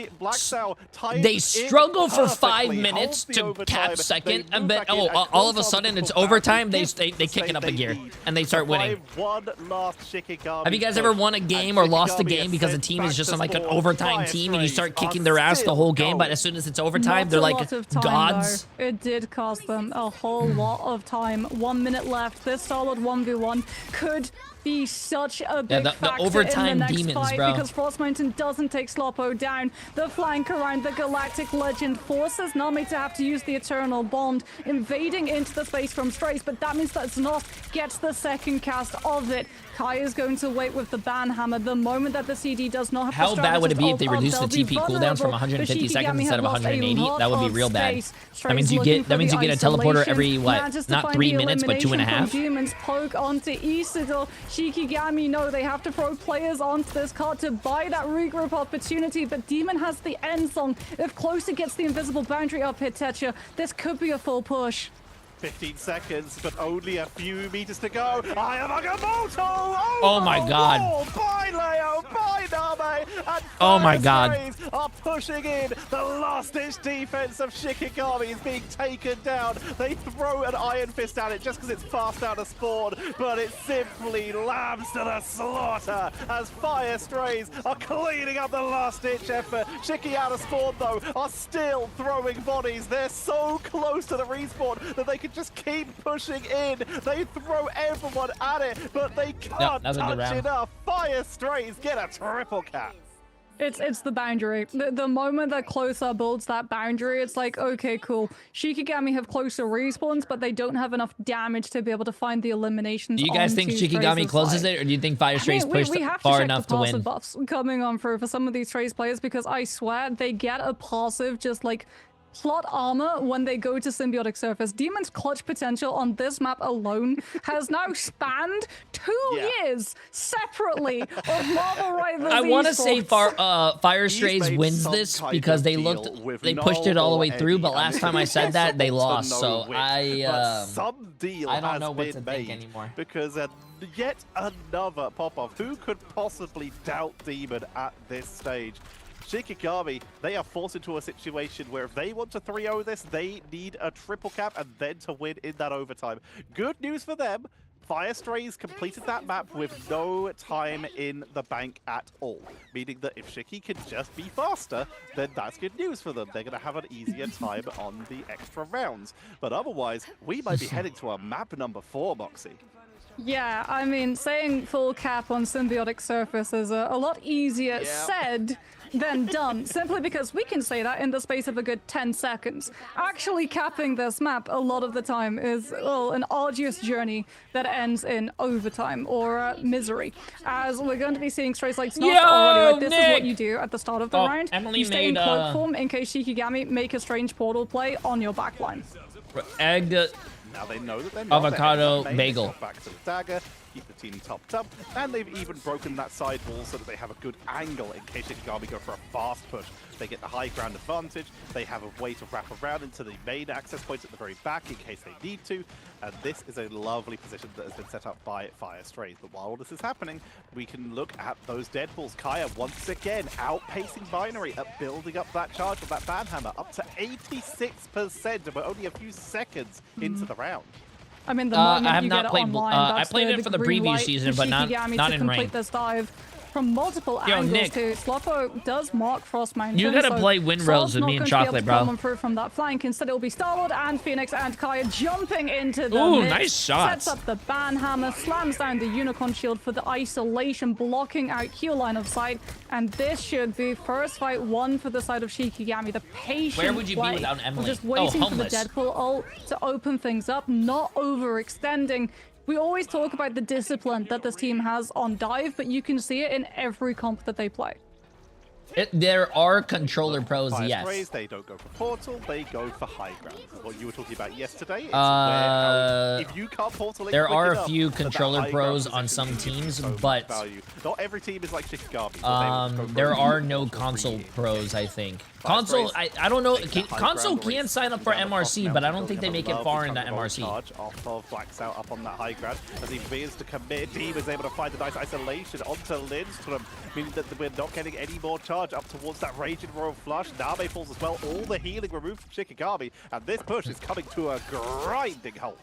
[SPEAKER 3] They struggle for 5 minutes to cap second, and then all of a sudden it's overtime. They kick it up a gear and they start winning. Have you guys ever won a game or lost a game because a team is just like an overtime team and you start kicking their ass the whole game, but as soon as it's overtime, they're like gods?
[SPEAKER 4] It did cost them a whole lot of time. 1 minute left. This solid 1v1 could be such a big factor
[SPEAKER 3] overtime
[SPEAKER 4] in the next
[SPEAKER 3] demons,
[SPEAKER 4] fight,
[SPEAKER 3] bro.
[SPEAKER 4] because Frost Mountain doesn't take Slowpo down. The flank around the Galactic Legend forces Nami to have to use the Eternal Bond, invading into the space from Strays, but that means that Znos gets the second cast of it. Kai is going to wait with the Banhammer the moment that the CD does not have
[SPEAKER 3] How bad would it be if they reduced the TP cooldowns from 150 seconds instead of 180? That would be real bad. That means you get a teleporter every what? Not 3 minutes, but 2.5.
[SPEAKER 4] Demons poke onto Isidore. Shikigami know they have to throw players onto this card to buy that regroup opportunity, but Demon has the end song. If Closer gets the invisible boundary up here, Tetcha, this could be a full push.
[SPEAKER 2] 15 seconds, but only a few meters to go. I am Agamoto!
[SPEAKER 3] Oh my god.
[SPEAKER 2] By Leo, by Name, and
[SPEAKER 3] oh my god.
[SPEAKER 2] Are pushing in. The last-ditch defense of Shikigami is being taken down. They throw an Iron Fist at it just because it's fast out of spawn, but it simply lambs to the slaughter as Fire Strays are cleaning up the last-ditch effort. Shiki out of spawn, though, are still throwing bodies. They're so close to the respawn that they can just keep pushing in. They throw everyone at it, but they can't touch enough. Fire Strays get a triple cap.
[SPEAKER 4] It's the boundary. The moment that Closer builds that boundary, it's like, okay, cool. Shikigami have Closer respawns, but they don't have enough damage to be able to find the eliminations.
[SPEAKER 3] Do you guys think Shikigami closes it, or do you think Fire Strays pushed far enough to win?
[SPEAKER 4] Buffs coming on through for some of these Strays players, because I swear they get a passive just like plot armor when they go to Symbiotic Surface. Demon's clutch potential on this map alone has now spanned 2 years separately of Marvel Rivals.
[SPEAKER 3] I want to say Fire Strays wins this because they pushed it all the way through, but last time I said that, they lost. So I don't know what to think anymore.
[SPEAKER 2] Because yet another pop-off. Who could possibly doubt Demon at this stage? Shikigami, they are forced into a situation where if they want to 3-0 this, they need a triple cap and then to win in that overtime. Good news for them. Fire Strays completed that map with no time in the bank at all, meaning that if Shiki can just be faster, then that's good news for them. They're going to have an easier time on the extra rounds. But otherwise, we might be heading to a map number 4, Moxie.
[SPEAKER 4] Yeah, I mean, saying full cap on Symbiotic Surface is a lot easier said then done, simply because we can say that in the space of a good 10 seconds. Actually capping this map a lot of the time is, well, an arduous journey that ends in overtime or misery, as we're going to be seeing strays like Snot already. Like, this is what you do at the start of the round.
[SPEAKER 3] Emily
[SPEAKER 4] you stay in
[SPEAKER 3] made,
[SPEAKER 4] cloak form in case Shikigami make a strange portal play on your backline.
[SPEAKER 3] Egg
[SPEAKER 2] now they know that they're not
[SPEAKER 3] avocado bagel.
[SPEAKER 2] Back to the dagger, keep the team topped up, and they've even broken that side wall so that they have a good angle in case Shikigami go for a fast push. They get the high ground advantage, they have a way to wrap around into the main access points at the very back in case they need to, and this is a lovely position that has been set up by Fire Strays. But while all this is happening, we can look at those Deadpools. Kaya once again outpacing Binary at building up that charge with that Banhammer up to 86%, and we're only a few seconds into the round.
[SPEAKER 4] I mean, the moment
[SPEAKER 3] I have
[SPEAKER 4] you
[SPEAKER 3] not
[SPEAKER 4] get
[SPEAKER 3] played.
[SPEAKER 4] it online,
[SPEAKER 3] I played it for the
[SPEAKER 4] green
[SPEAKER 3] preview
[SPEAKER 4] light
[SPEAKER 3] season,
[SPEAKER 4] for
[SPEAKER 3] but not
[SPEAKER 4] Shikigami
[SPEAKER 3] in
[SPEAKER 4] to
[SPEAKER 3] ranked.
[SPEAKER 4] complete this dive from multiple
[SPEAKER 3] Yo,
[SPEAKER 4] angles
[SPEAKER 3] Nick.
[SPEAKER 4] too. Slopo does mark Frost Mountain.
[SPEAKER 3] You gotta
[SPEAKER 4] so
[SPEAKER 3] play Windrose with me and Chocolate, bro.
[SPEAKER 4] Come through from that flank. Instead, it'll be Starlord and Phoenix and Kaya jumping into the
[SPEAKER 3] Ooh,
[SPEAKER 4] mix.
[SPEAKER 3] nice shots.
[SPEAKER 4] Sets up the Banhammer, slams down the Unicorn Shield for the isolation, blocking out Q line of sight. And this should be first fight one for the side of Shikigami. The patient
[SPEAKER 3] Where would you
[SPEAKER 4] play
[SPEAKER 3] be without Emily?
[SPEAKER 4] of just waiting for the
[SPEAKER 3] Homeless.
[SPEAKER 4] Deadpool ult to open things up, not overextending. We always talk about the discipline that this team has on dive, but you can see it in every comp that they play.
[SPEAKER 3] There are controller pros,
[SPEAKER 2] Fire
[SPEAKER 3] yes.
[SPEAKER 2] Strays, they don't go for portal, they go for high ground. This is what you were talking about yesterday. It's if you can't portal it
[SPEAKER 3] there
[SPEAKER 2] quick
[SPEAKER 3] are a
[SPEAKER 2] enough,
[SPEAKER 3] few
[SPEAKER 2] that
[SPEAKER 3] controller
[SPEAKER 2] high
[SPEAKER 3] pros
[SPEAKER 2] ground
[SPEAKER 3] on
[SPEAKER 2] position
[SPEAKER 3] some
[SPEAKER 2] gives you
[SPEAKER 3] teams,
[SPEAKER 2] so much
[SPEAKER 3] but
[SPEAKER 2] value. Not every team is like Shikigami.
[SPEAKER 3] there are no console pros, I think. Console, I don't know. Console can sign up for MRC, but I don't think they make it far into MRC.
[SPEAKER 2] Charge off of Blacks out up on that high ground as he begins to commit. Team is able to find a nice isolation onto Lindstrom, meaning that we're not getting any more charge up towards that Raging Royal Flush. Name falls as well. All the healing removed from Shikigami, and this push is coming to a grinding halt.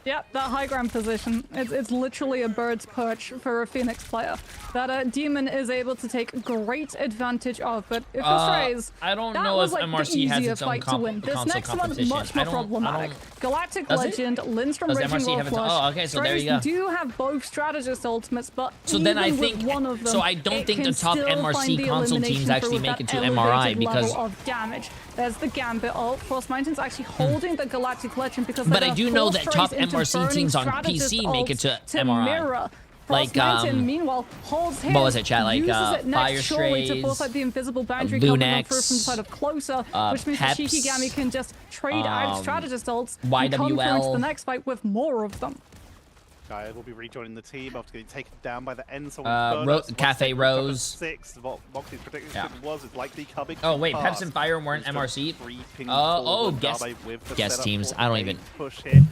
[SPEAKER 4] Yeah, that high ground position, it's literally a bird's perch for a Phoenix player that Demon is able to take great advantage of. But if for Strays,
[SPEAKER 3] I don't
[SPEAKER 4] that
[SPEAKER 3] know
[SPEAKER 4] was
[SPEAKER 3] if
[SPEAKER 4] like
[SPEAKER 3] MRC
[SPEAKER 4] the
[SPEAKER 3] has
[SPEAKER 4] easier
[SPEAKER 3] its own
[SPEAKER 4] fight to win. This
[SPEAKER 3] console
[SPEAKER 4] next one's
[SPEAKER 3] competition.
[SPEAKER 4] much more problematic. Galactic
[SPEAKER 3] Does it?
[SPEAKER 4] Legend, Lindstrom,
[SPEAKER 3] Does
[SPEAKER 4] Raging
[SPEAKER 3] MRC
[SPEAKER 4] Royal
[SPEAKER 3] have its own?
[SPEAKER 4] Flush.
[SPEAKER 3] Oh, okay, so there you
[SPEAKER 4] Strays
[SPEAKER 3] go.
[SPEAKER 4] do have both strategist ultimates, but
[SPEAKER 3] So
[SPEAKER 4] even
[SPEAKER 3] then I
[SPEAKER 4] with
[SPEAKER 3] think,
[SPEAKER 4] one of them,
[SPEAKER 3] so I don't
[SPEAKER 4] it
[SPEAKER 3] think the
[SPEAKER 4] can
[SPEAKER 3] top
[SPEAKER 4] still
[SPEAKER 3] MRC
[SPEAKER 4] find the
[SPEAKER 3] console
[SPEAKER 4] elimination
[SPEAKER 3] teams
[SPEAKER 4] through
[SPEAKER 3] actually
[SPEAKER 4] with
[SPEAKER 3] make
[SPEAKER 4] that
[SPEAKER 3] it to
[SPEAKER 4] elevated
[SPEAKER 3] MRI because.
[SPEAKER 4] level of damage. There's the Gambit ult. Frost Mountain's actually holding the Galactic Legend because
[SPEAKER 3] But
[SPEAKER 4] they're
[SPEAKER 3] I do
[SPEAKER 4] gonna
[SPEAKER 3] know
[SPEAKER 4] force
[SPEAKER 3] that top
[SPEAKER 4] Strays into
[SPEAKER 3] MRC
[SPEAKER 4] burning
[SPEAKER 3] teams on
[SPEAKER 4] strategist
[SPEAKER 3] PC make it
[SPEAKER 4] ults
[SPEAKER 3] to MRI.
[SPEAKER 4] mirror.
[SPEAKER 3] Like,
[SPEAKER 4] Frost Mountain, meanwhile, holds his,
[SPEAKER 3] what was it, chat? Like,
[SPEAKER 4] uses it next
[SPEAKER 3] Fire
[SPEAKER 4] surely to
[SPEAKER 3] Strays,
[SPEAKER 4] force out the invisible boundary coming on through
[SPEAKER 3] Lunex,
[SPEAKER 4] from the side of Closer, which means that
[SPEAKER 3] Peps,
[SPEAKER 4] Shikigami can just trade out strategist ults and come through into
[SPEAKER 3] YWL.
[SPEAKER 4] the next fight with more of them.
[SPEAKER 2] Kaya will be rejoining the team after getting taken down by the end. So
[SPEAKER 3] Cafe Rose.
[SPEAKER 2] 6. What Moxie's prediction was is likely coming.
[SPEAKER 3] Oh wait,
[SPEAKER 2] fast.
[SPEAKER 3] Peps and Fire weren't MRC. Guess teams. I don't even.
[SPEAKER 2] Push here.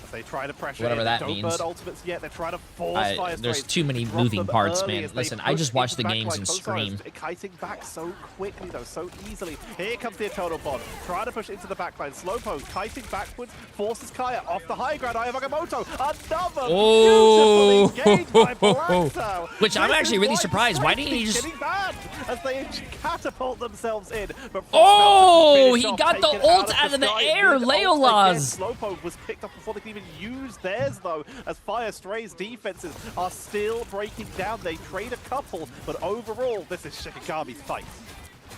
[SPEAKER 2] As they try to pressure
[SPEAKER 3] Whatever
[SPEAKER 2] it.
[SPEAKER 3] that
[SPEAKER 2] Don't
[SPEAKER 3] means.
[SPEAKER 2] burn ultimates yet. They're trying to force Fire
[SPEAKER 3] There's
[SPEAKER 2] Strays.
[SPEAKER 3] too many
[SPEAKER 2] Drop
[SPEAKER 3] moving
[SPEAKER 2] them
[SPEAKER 3] parts,
[SPEAKER 2] early
[SPEAKER 3] man.
[SPEAKER 2] as they
[SPEAKER 3] Listen, I
[SPEAKER 2] push
[SPEAKER 3] just watch
[SPEAKER 2] into
[SPEAKER 3] the
[SPEAKER 2] back
[SPEAKER 3] games
[SPEAKER 2] line.
[SPEAKER 3] and
[SPEAKER 2] Closer
[SPEAKER 3] scream.
[SPEAKER 2] is kiting back so quickly though, so easily. Here comes the Eternal Bond. Trying to push into the backline. Slowpoke kiting backwards, forces Kaya off the high ground. Ayavagamoto, another
[SPEAKER 3] Oh,
[SPEAKER 2] beautiful engage by Blacksow.
[SPEAKER 3] which I'm actually really surprised. Why didn't he just?
[SPEAKER 2] Getting banned as they catapult themselves in. But
[SPEAKER 3] Oh, he got the ult out of the air, Leolas.
[SPEAKER 2] Slowpoke was picked up before they could even use theirs though, as Fire Stray's defenses are still breaking down. They trade a couple, but overall, this is Shikigami's fight.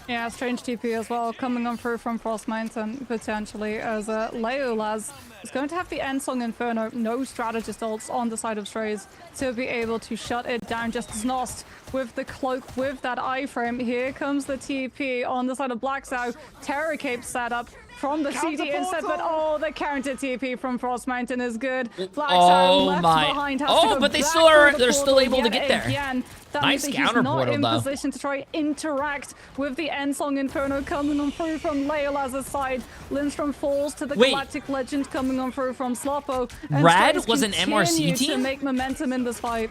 [SPEAKER 4] Yeah, strange TP as well, coming on through from Frost Mountain, potentially, as Leolas is going to have the Endsong Inferno, no strategist ults on the side of Strays to be able to shut it down. Just Znost with the cloak, with that iframe. Here comes the TP on the side of Blacksow. Terror Cape setup from the CD instead, but oh, the counter TP from Frost Mountain is good. Blacksow left behind, has to go
[SPEAKER 3] but they
[SPEAKER 4] back
[SPEAKER 3] still are,
[SPEAKER 4] through the
[SPEAKER 3] they're still
[SPEAKER 4] portal
[SPEAKER 3] able to
[SPEAKER 4] yet
[SPEAKER 3] get there.
[SPEAKER 4] again. That
[SPEAKER 3] Nice
[SPEAKER 4] means that he's
[SPEAKER 3] counter
[SPEAKER 4] not
[SPEAKER 3] portal,
[SPEAKER 4] in
[SPEAKER 3] though.
[SPEAKER 4] position to try interact with the Endsong Inferno coming on through from Leolas' side. Lindstrom falls to the Galactic Legend coming on through from Slopo. And
[SPEAKER 3] Rad
[SPEAKER 4] Strays
[SPEAKER 3] was an MRC
[SPEAKER 4] continue
[SPEAKER 3] team?
[SPEAKER 4] to make momentum in this fight.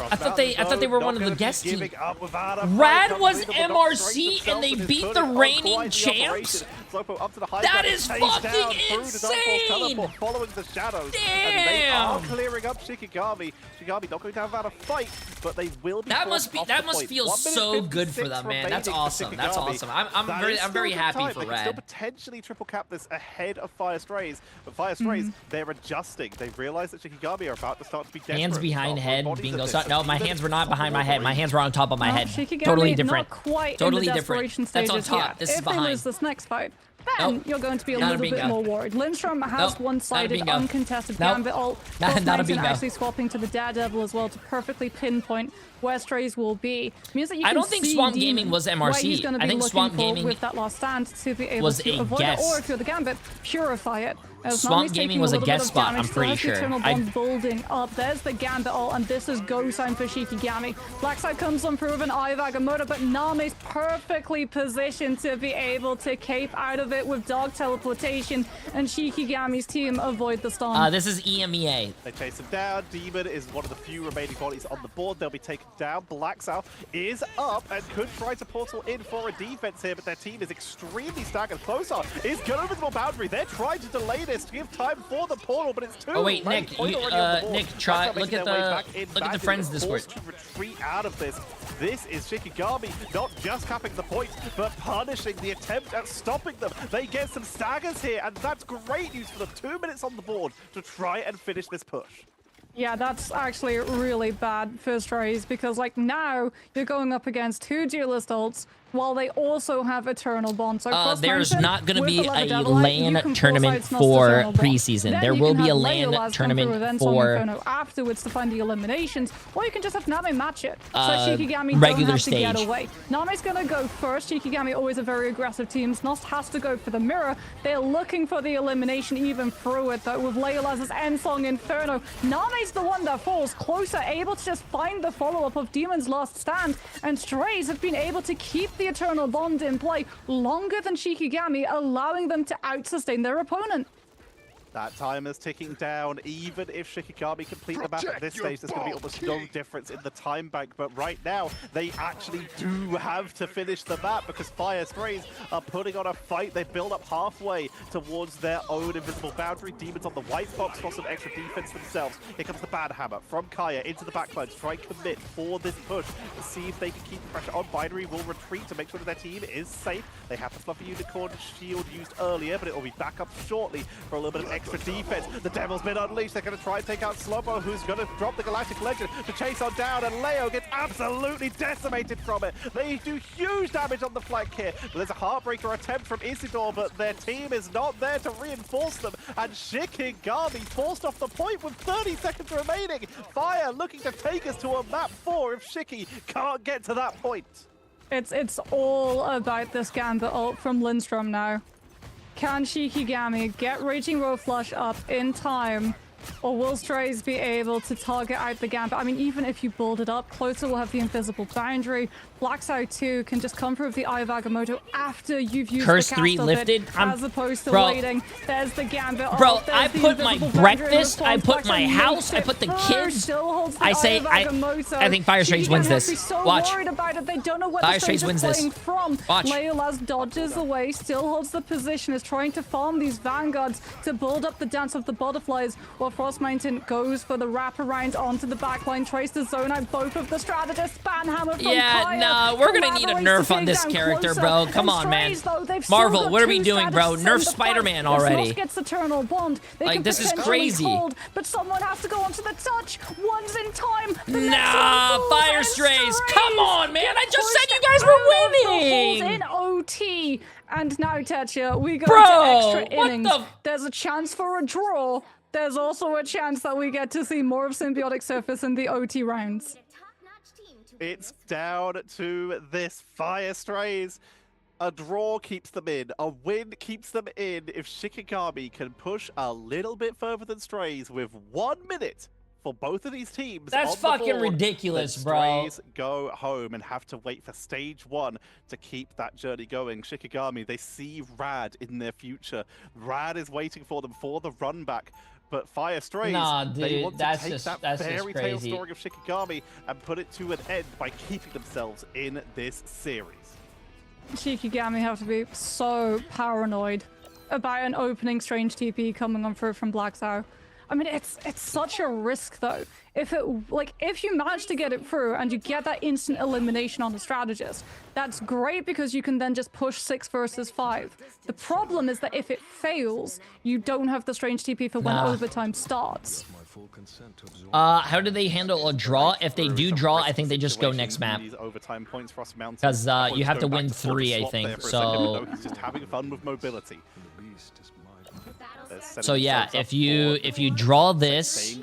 [SPEAKER 3] I thought they were one of the guest teams. Rad was MRC and they beat the reigning champs.
[SPEAKER 2] Slopo up to the high
[SPEAKER 3] That
[SPEAKER 2] ground.
[SPEAKER 3] is
[SPEAKER 2] Stays
[SPEAKER 3] fucking
[SPEAKER 2] down through the Dark Force
[SPEAKER 3] insane!
[SPEAKER 2] teleport, following the shadows.
[SPEAKER 3] Damn!
[SPEAKER 2] And they are clearing up Shikigami. Shikigami not going to have had a fight, but they will be.
[SPEAKER 3] That must feel so good for them, man. That's awesome. That's awesome. I'm very happy for
[SPEAKER 2] They can
[SPEAKER 3] Rad.
[SPEAKER 2] still potentially triple cap this ahead of Fire Strays, but Fire Strays, they're adjusting. They realize that Shikigami are about to start to be desperate.
[SPEAKER 3] Hands behind head,
[SPEAKER 2] Bodies
[SPEAKER 3] bingo.
[SPEAKER 2] of
[SPEAKER 3] So,
[SPEAKER 2] this.
[SPEAKER 3] no, my hands were not behind my head. My hands were on top of my head.
[SPEAKER 4] Shikigami,
[SPEAKER 3] Totally different.
[SPEAKER 4] Not quite
[SPEAKER 3] Totally
[SPEAKER 4] in the
[SPEAKER 3] different.
[SPEAKER 4] desperation
[SPEAKER 3] That's on
[SPEAKER 4] stages
[SPEAKER 3] top.
[SPEAKER 4] yet.
[SPEAKER 3] This is
[SPEAKER 4] If they
[SPEAKER 3] behind.
[SPEAKER 4] lose this next fight, then
[SPEAKER 3] Nope.
[SPEAKER 4] you're going to be a
[SPEAKER 3] Not a
[SPEAKER 4] little bit
[SPEAKER 3] bingo.
[SPEAKER 4] more worried. Lindstrom has
[SPEAKER 3] Nope. Not a
[SPEAKER 4] one-sided,
[SPEAKER 3] bingo.
[SPEAKER 4] uncontested
[SPEAKER 3] Nope.
[SPEAKER 4] gambit ult.
[SPEAKER 3] Not a
[SPEAKER 4] Mountain
[SPEAKER 3] bingo.
[SPEAKER 4] actually swapping to the Daredevil as well to perfectly pinpoint where Strays will be. Means that you
[SPEAKER 3] I
[SPEAKER 4] can
[SPEAKER 3] don't think
[SPEAKER 4] see
[SPEAKER 3] Swamp
[SPEAKER 4] Demon
[SPEAKER 3] Gaming was
[SPEAKER 4] where
[SPEAKER 3] MRC.
[SPEAKER 4] he's gonna be
[SPEAKER 3] I think
[SPEAKER 4] looking
[SPEAKER 3] Swamp
[SPEAKER 4] for
[SPEAKER 3] Gaming
[SPEAKER 4] with that last stand to be able
[SPEAKER 3] was
[SPEAKER 4] to
[SPEAKER 3] a
[SPEAKER 4] avoid
[SPEAKER 3] guess.
[SPEAKER 4] it, or if you're the Gambit, purify it. As
[SPEAKER 3] Swamp
[SPEAKER 4] Nami's
[SPEAKER 3] Gaming
[SPEAKER 4] taking
[SPEAKER 3] was a
[SPEAKER 4] little bit
[SPEAKER 3] guess
[SPEAKER 4] of
[SPEAKER 3] spot,
[SPEAKER 4] damage,
[SPEAKER 3] I'm
[SPEAKER 4] still
[SPEAKER 3] pretty
[SPEAKER 4] has the
[SPEAKER 3] sure.
[SPEAKER 4] Eternal
[SPEAKER 3] I-
[SPEAKER 4] Bomb building up. There's the Gambit ult, and this is go time for Shikigami. Blackside comes unproven, Agamotto, but Nami's perfectly positioned to be able to cape out of it with Dark Teleportation, and Shikigami's team avoid the stun.
[SPEAKER 3] This is EMEA.
[SPEAKER 2] They chase him down. Demon is one of the few remaining bodies on the board. They'll be taken down. Blacksal is up and could try to portal in for a defense here, but their team is extremely staggered. Closer is going over the boundary. They're trying to delay this to give time for the portal, but it's too
[SPEAKER 3] Oh wait,
[SPEAKER 2] late.
[SPEAKER 3] Nick,
[SPEAKER 2] Point
[SPEAKER 3] you,
[SPEAKER 2] already on the board.
[SPEAKER 3] Nick, try
[SPEAKER 2] Blacksal
[SPEAKER 3] look
[SPEAKER 2] making
[SPEAKER 3] at
[SPEAKER 2] their way back in.
[SPEAKER 3] the friends
[SPEAKER 2] Bandit is
[SPEAKER 3] Discord.
[SPEAKER 2] forced to retreat out of this. This is Shikigami not just capping the point, but punishing the attempt at stopping them. They get some staggers here, and that's great news for them. 2 minutes on the board to try and finish this push.
[SPEAKER 4] Yeah, that's actually really bad for Strays because, like, now you're going up against two duelist ults while they also have Eternal Bond. So
[SPEAKER 3] there's not going to be a
[SPEAKER 4] LAN
[SPEAKER 3] LAN tournament for preseason. There will be a LAN tournament for
[SPEAKER 4] afterwards to find the eliminations, or you can just have Nami match it. So Shikigami
[SPEAKER 3] regular
[SPEAKER 4] don't have
[SPEAKER 3] stage.
[SPEAKER 4] to get away. Nami's going to go first. Shikigami always a very aggressive team. Snost has to go for the mirror. They're looking for the elimination even through it, though, with Leolaz's Endsong Inferno. Nami's the one that falls closer, able to just find the follow-up of Demon's Last Stand, and Strays have been able to keep the Eternal Bond in play longer than Shikigami, allowing them to out-sustain their opponent.
[SPEAKER 2] That time is ticking down. Even if Shikigami complete the map at this stage, there's going to be almost no difference in the time bank. But right now, they actually do have to finish the map because Fire Strays are putting on a fight. They build up halfway towards their own invisible boundary. Demons on the white box for some extra defense themselves. Here comes the Bad Hammer from Kaya into the backline to try and commit for this push to see if they can keep the pressure on. Binary will retreat to make sure that their team is safe. They have the Fluffy Unicorn shield used earlier, but it will be back up shortly for a little bit of extra defense. The Devil's been unleashed. They're going to try and take out Slobo, who's going to drop the Galactic Legend to chase on down, and Leo gets absolutely decimated from it. They do huge damage on the flank here. But there's a Heartbreaker attempt from Isidore, but their team is not there to reinforce them, and Shikigami forced off the point with 30 seconds remaining. Fire looking to take us to a map 4 if Shiki can't get to that point.
[SPEAKER 4] It's all about this Gambit ult from Lindstrom now. Can Shikigami get Raging Road Flush up in time, or will Strays be able to target out the Gambit? I mean, even if you build it up, Closer will have the invisible boundary. Blackside 2 can just come through with the Eye of Agamotto after you've used
[SPEAKER 3] Curse
[SPEAKER 4] the
[SPEAKER 3] 3
[SPEAKER 4] cast of
[SPEAKER 3] lifted.
[SPEAKER 4] it, as opposed to
[SPEAKER 3] Bro.
[SPEAKER 4] waiting. There's the Gambit.
[SPEAKER 3] Bro,
[SPEAKER 4] there's
[SPEAKER 3] I
[SPEAKER 4] the
[SPEAKER 3] put my
[SPEAKER 4] invisible boundary in
[SPEAKER 3] breakfast, I
[SPEAKER 4] response.
[SPEAKER 3] put my
[SPEAKER 4] Blackside
[SPEAKER 3] house,
[SPEAKER 4] makes
[SPEAKER 3] I
[SPEAKER 4] it
[SPEAKER 3] put the
[SPEAKER 4] through,
[SPEAKER 3] kids.
[SPEAKER 4] still holds the
[SPEAKER 3] I
[SPEAKER 4] Eye
[SPEAKER 3] say,
[SPEAKER 4] of
[SPEAKER 3] I
[SPEAKER 4] Agamotto.
[SPEAKER 3] think Fire Strays
[SPEAKER 4] Shikigami
[SPEAKER 3] wins
[SPEAKER 4] has to be
[SPEAKER 3] this.
[SPEAKER 4] so
[SPEAKER 3] Watch.
[SPEAKER 4] worried about it. They don't know what
[SPEAKER 3] Fire
[SPEAKER 4] the
[SPEAKER 3] Strays
[SPEAKER 4] Strays
[SPEAKER 3] wins
[SPEAKER 4] are
[SPEAKER 3] this.
[SPEAKER 4] playing from.
[SPEAKER 3] Watch.
[SPEAKER 4] Leolaz dodges away, still holds the position, is trying to farm these Vanguards to build up the Dance of the Butterflies, while Frost Mountain goes for the wraparound onto the backline, tries to zone out both of the strategists. Banhammer from Kaya.
[SPEAKER 3] No, we're gonna need a nerf on this character, bro. Come on, man. Marvel, what are we doing, bro? Nerf Spider-Man already.
[SPEAKER 4] Gets Eternal Bond. They
[SPEAKER 3] Like,
[SPEAKER 4] can
[SPEAKER 3] this is
[SPEAKER 4] potentially
[SPEAKER 3] crazy.
[SPEAKER 4] hold, but someone has to go onto the touch. One's in time. The next
[SPEAKER 3] Nah,
[SPEAKER 4] one falls,
[SPEAKER 3] Fire
[SPEAKER 4] and
[SPEAKER 3] Strays. Come on, man. I just said you guys
[SPEAKER 4] out of
[SPEAKER 3] were
[SPEAKER 4] the holes
[SPEAKER 3] winning.
[SPEAKER 4] in OT. And now, Tetchia, we go
[SPEAKER 3] Bro,
[SPEAKER 4] to extra
[SPEAKER 3] what
[SPEAKER 4] innings.
[SPEAKER 3] the-
[SPEAKER 4] There's a chance for a draw. There's also a chance that we get to see more of Symbiotic Surface in the OT rounds.
[SPEAKER 2] It's down to this. Fire Strays. A draw keeps them in. A win keeps them in if Shikigami can push a little bit further than Strays with 1 minute for both of these teams.
[SPEAKER 3] That's
[SPEAKER 2] on the
[SPEAKER 3] fucking
[SPEAKER 2] board.
[SPEAKER 3] ridiculous,
[SPEAKER 2] Then
[SPEAKER 3] bro.
[SPEAKER 2] Strays go home and have to wait for stage 1 to keep that journey going. Shikigami, they see Rad in their future. Rad is waiting for them for the run back. But Fire Strays,
[SPEAKER 3] Nah,
[SPEAKER 2] they
[SPEAKER 3] dude,
[SPEAKER 2] want to
[SPEAKER 3] that's
[SPEAKER 2] take
[SPEAKER 3] just-
[SPEAKER 2] that
[SPEAKER 3] that's just
[SPEAKER 2] fairy tale
[SPEAKER 3] crazy.
[SPEAKER 2] story of Shikigami and put it to an end by keeping themselves in this series.
[SPEAKER 4] Shikigami have to be so paranoid about an opening Strange TP coming on through from Black Sao. I mean, it's such a risk though. If you manage to get it through and you get that instant elimination on the strategist, that's great because you can then just push 6 versus 5. The problem is that if it fails, you don't have the Strange TP for when overtime starts.
[SPEAKER 3] How do they handle a draw? If they do draw, I think they just go next map. Because you have to win 3, I think. So
[SPEAKER 2] he's just having fun with mobility.
[SPEAKER 3] So yeah, if you draw this,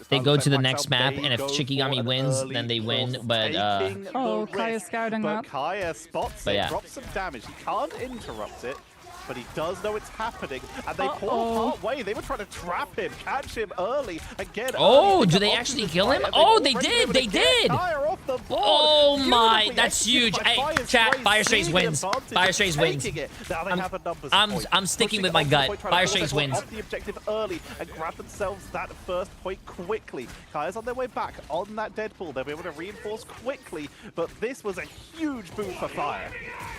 [SPEAKER 3] they go to the next map, and if Shikigami wins, then they win. But
[SPEAKER 4] oh, Kaya's scouting up.
[SPEAKER 2] Kaya spots it, drops some damage. He can't interrupt it, but he does know it's happening, and they pull part way. They were trying to trap him, catch him early, and get.
[SPEAKER 3] Oh, do they actually kill him? Oh, they did! They did! Oh my, that's huge! Hey, chat, Fire Strays wins. Fire Strays wins. I'm sticking with my gut. Fire Strays wins.
[SPEAKER 2] Off the objective early and grab themselves that first point quickly. Kaya's on their way back on that Deadpool. They'll be able to reinforce quickly, but this was a huge boom for Fire.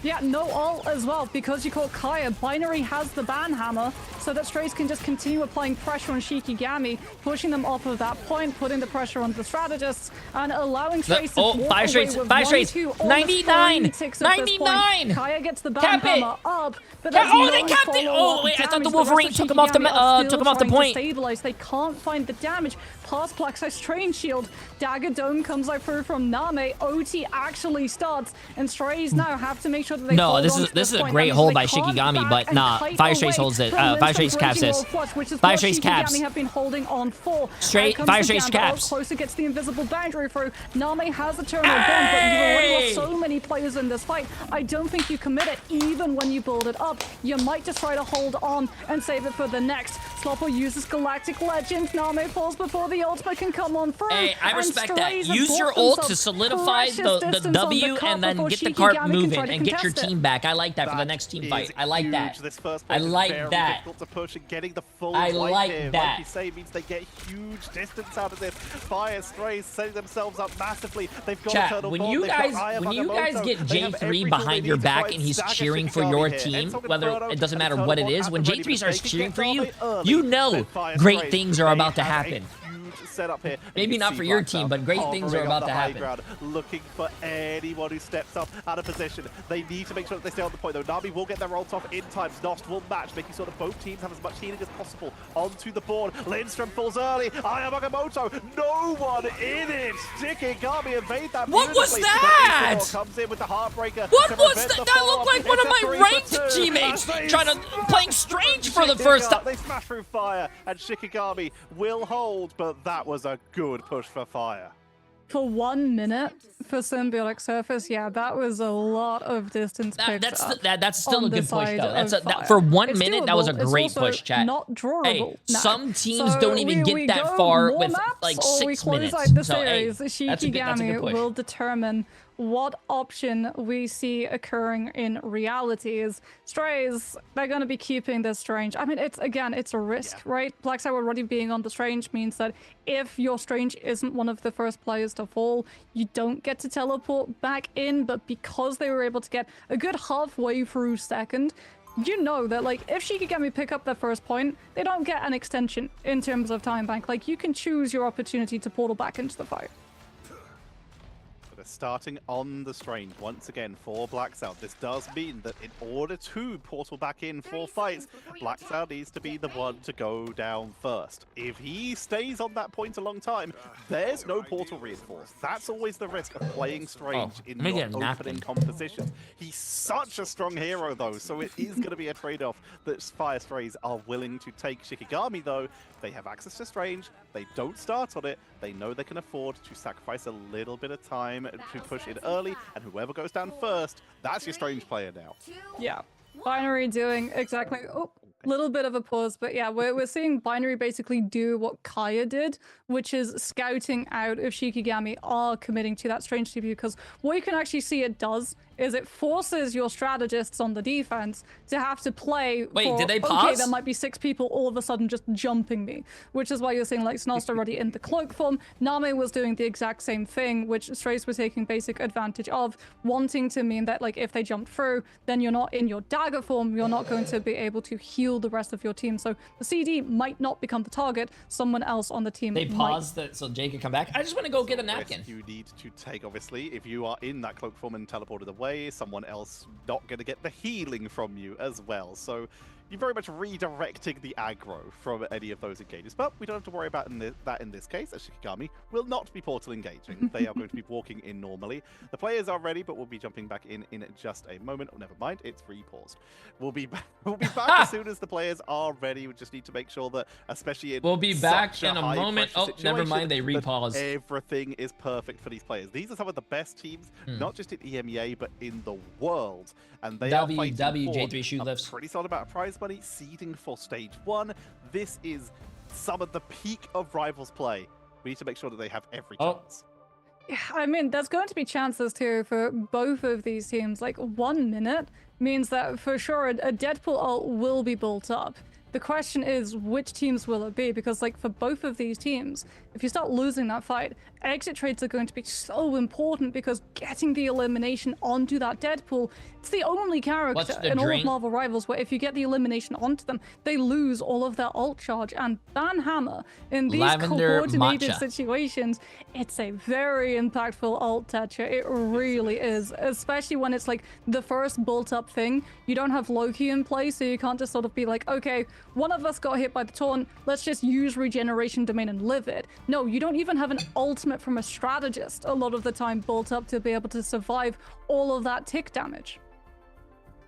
[SPEAKER 4] Yeah, no ult as well, because you call Kaya. Binary has the ban hammer, so that Strays can just continue applying pressure on Shikigami, pushing them off of that point, putting the pressure on the strategists, and allowing Strays to walk
[SPEAKER 3] Fire
[SPEAKER 4] away
[SPEAKER 3] Strays,
[SPEAKER 4] with
[SPEAKER 3] Fire Strays, 99!
[SPEAKER 4] 99! Kaya gets the ban hammer up, but
[SPEAKER 3] they capped it! Oh wait, I thought the Wolverine took him off the point.
[SPEAKER 4] Stabilize. They can't find the damage past Black Size Strange Shield. Dagger Dome comes out through from Name. OT actually starts, and Strays now have to make sure that they
[SPEAKER 3] no, this is a great hold by Shikigami, but nah, Fire Strays holds it. Fire Strays caps this. Fire Strays caps.
[SPEAKER 4] Have been holding on for.
[SPEAKER 3] Fire Strays caps.
[SPEAKER 4] Closer gets the invisible boundary through. Name has a terminal bomb, but you've already lost so many players in this fight. I don't think you commit it, even when you build it up. You might just try to hold on and save it for the next. Sloppo uses Galactic Legend. Name falls before the ultimate can come on through.
[SPEAKER 3] Hey, I respect that. Use your ult to solidify the W and then get the cart moving and get your team back. I like that for the next team fight. I like that. I like that.
[SPEAKER 2] To push and getting the full
[SPEAKER 3] I like
[SPEAKER 2] here.
[SPEAKER 3] that.
[SPEAKER 2] Like you say, means they get huge distance out of this. Fire Strays setting themselves up massively. They've got
[SPEAKER 3] Chat,
[SPEAKER 2] Eternal
[SPEAKER 3] when
[SPEAKER 2] Bomb.
[SPEAKER 3] you guys get Jay3 behind your back and he's cheering for your team, whether it doesn't matter what it is, when Jay3 starts cheering for you, you know great things are about to happen.
[SPEAKER 2] Setup here.
[SPEAKER 3] Maybe not for your team, but great things are about to happen.
[SPEAKER 2] Looking for anyone who steps up out of position. They need to make sure that they stay on the point, though. Na'Vi will get their ult off in time. Nost will match, making sure that both teams have as much healing as possible onto the board. Lindstrom falls early. Ayamagamoto, no one in it. Shikigami evade that.
[SPEAKER 3] What was that?
[SPEAKER 2] Comes in with the Heartbreaker.
[SPEAKER 3] What was that? That looked like one of my ranked teammates playing Strange for the first time.
[SPEAKER 2] They smash through Fire, and Shikigami will hold, but that was a good push for Fire.
[SPEAKER 4] For 1 minute for Symbiotic Surface, yeah, that was a lot of distance picked up.
[SPEAKER 3] That's still a good push, though. For 1 minute, that was a great push, chat.
[SPEAKER 4] Not drawable.
[SPEAKER 3] Hey, some teams don't even get that far with like 6 minutes.
[SPEAKER 4] Out the
[SPEAKER 3] so,
[SPEAKER 4] series.
[SPEAKER 3] Hey, that's a good push.
[SPEAKER 4] Will determine what option we see occurring in reality. Is Strays, they're going to be keeping this Strange. I mean, it's a risk, right? Black Side already being on the Strange means that if your Strange isn't one of the first players to fall, you don't get to teleport back in, but because they were able to get a good halfway through second, you know that, like, if Shikigami pick up their first point, they don't get an extension in terms of time bank. Like, you can choose your opportunity to portal back into the fight.
[SPEAKER 2] Starting on the Strange once again for Black Sao. This does mean that in order to portal back in for fights, Black Sao needs to be the one to go down first. If he stays on that point a long time, there's no portal reinforced. That's always the risk of playing Strange in your opening compositions. He's such a strong hero though, so it is going to be a trade-off that Fire Strays are willing to take. Shikigami though, they have access to Strange, they don't start on it, they know they can afford to sacrifice a little bit of time to push in early, and whoever goes down first, that's your Strange player now.
[SPEAKER 4] Yeah, Binary doing exactly... Oh, little bit of a pause, but yeah, we're seeing Binary basically do what Kaya did, which is scouting out if Shikigami are committing to that Strange TP, because what you can actually see it does is it forces your strategists on the defense to have to play
[SPEAKER 3] Wait, did they
[SPEAKER 4] okay,
[SPEAKER 3] pause?
[SPEAKER 4] there might be 6 people all of a sudden just jumping me, which is why you're seeing like Snost already in the cloak form. Name was doing the exact same thing, which Strays were taking basic advantage of, wanting to mean that like if they jump through, then you're not in your dagger form, you're not going to be able to heal the rest of your team. So the CD might not become the target, someone else on the team
[SPEAKER 3] They
[SPEAKER 4] might.
[SPEAKER 3] paused that so Jay could come back. I just want to go get a
[SPEAKER 2] Risk
[SPEAKER 3] napkin.
[SPEAKER 2] you need to take, obviously, if you are in that cloak form and teleported away, someone else not going to get the healing from you as well. So you're very much redirecting the aggro from any of those engages. But we don't have to worry about that in this case, as Shikigami will not be portal engaging. They are going to be walking in normally. The players are ready, but we'll be jumping back in just a moment. Oh, never mind, it's repaused. We'll be back as soon as the players are ready. We just need to make sure that, especially in
[SPEAKER 3] We'll be back in a moment. Oh, never mind, they repaused.
[SPEAKER 2] Everything is perfect for these players. These are some of the best teams, not just in EMEA, but in the world. And they are fighting for
[SPEAKER 3] Jay3 shoe lifts.
[SPEAKER 2] a pretty solid amount of prize money, seeding for stage 1. This is some of the peak of Rivals play. We need to make sure that they have every chance.
[SPEAKER 4] Yeah, I mean, there's going to be chances too for both of these teams. Like 1 minute means that for sure a Deadpool ult will be built up. The question is, which teams will it be? Because like for both of these teams, if you start losing that fight, exit trades are going to be so important because getting the elimination onto that Deadpool, it's the only character in all of Marvel Rivals where if you get the elimination onto them, they lose all of their ult charge. And Banhammer, in these coordinated situations, it's a very impactful ult toucher. It really is, especially when it's like the first built up thing. You don't have Loki in play, so you can't just sort of be like, okay, one of us got hit by the taunt, let's just use regeneration domain and live it. No, you don't even have an ultimate from a strategist a lot of the time built up to be able to survive all of that tick damage.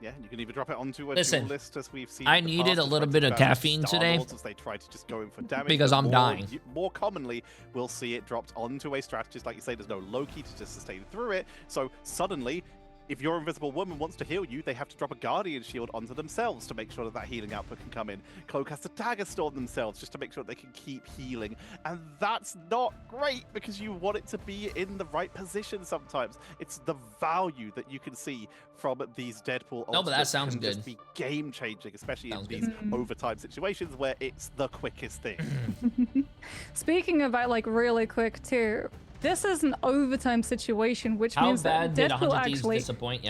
[SPEAKER 2] Yeah, you can even drop it onto a dual list, as we've seen.
[SPEAKER 3] I needed a little bit of caffeine today
[SPEAKER 2] as they try to just go in for damage,
[SPEAKER 3] because I'm dying.
[SPEAKER 2] More commonly, we'll see it dropped onto a strategist. Like you say, there's no Loki to just sustain through it. So suddenly, if your Invisible Woman wants to heal you, they have to drop a Guardian Shield onto themselves to make sure that that healing output can come in. Cloak has to Dagger Storm themselves just to make sure that they can keep healing. And that's not great because you want it to be in the right position sometimes. It's the value that you can see from these Deadpool ultimates.
[SPEAKER 3] No, but that sounds good.
[SPEAKER 2] Just be game-changing, especially in these overtime situations where it's the quickest thing.
[SPEAKER 4] Speaking about like really quick too, this is an overtime situation, which means that Deadpool actually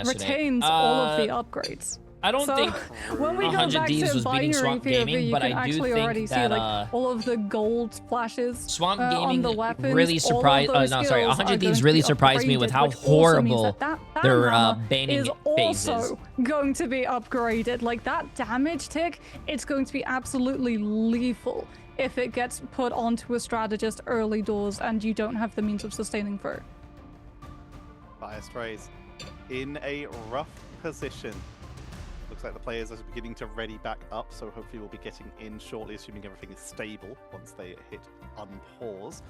[SPEAKER 4] retains all of the upgrades.
[SPEAKER 3] I don't think
[SPEAKER 4] when we go back to binary POV, you can actually already see like all of the gold splashes
[SPEAKER 3] Swamp
[SPEAKER 4] on
[SPEAKER 3] Gaming
[SPEAKER 4] the weapons.
[SPEAKER 3] really surprised. No, sorry, 100 Thieves really surprised me with how horrible their banning
[SPEAKER 4] is
[SPEAKER 3] phase
[SPEAKER 4] also going to be upgraded. Like that damage tick, it's going to be absolutely lethal if it gets put onto a strategist early doors and you don't have the means of sustaining through.
[SPEAKER 2] Fire Strays in a rough position. Looks like the players are beginning to ready back up, so hopefully we'll be getting in shortly, assuming everything is stable once they hit unpause.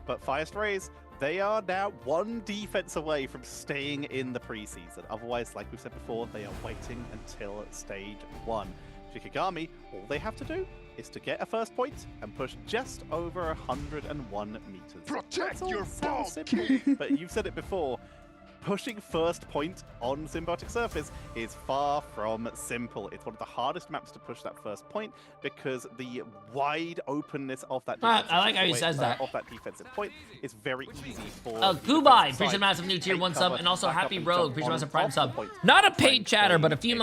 [SPEAKER 2] But Fire Strays, they are now one defense away from staying in the preseason. Otherwise, like we've said before, they are waiting until stage 1. Shikigami, all they have to do is to get a first point and push just over 101 meters.
[SPEAKER 10] Protect your balls,
[SPEAKER 2] simple, but you've said it before. Pushing first point on Symbiotic Surface is far from simple. It's one of the hardest maps to push that first point because the wide openness of that defensive
[SPEAKER 3] I like how you says that.
[SPEAKER 2] Of that defensive point is very easy for
[SPEAKER 3] Goodbye, appreciate massive new tier 1 sub, and also Happy Rogue, appreciate massive prime sub. Not a paid chatter, but a few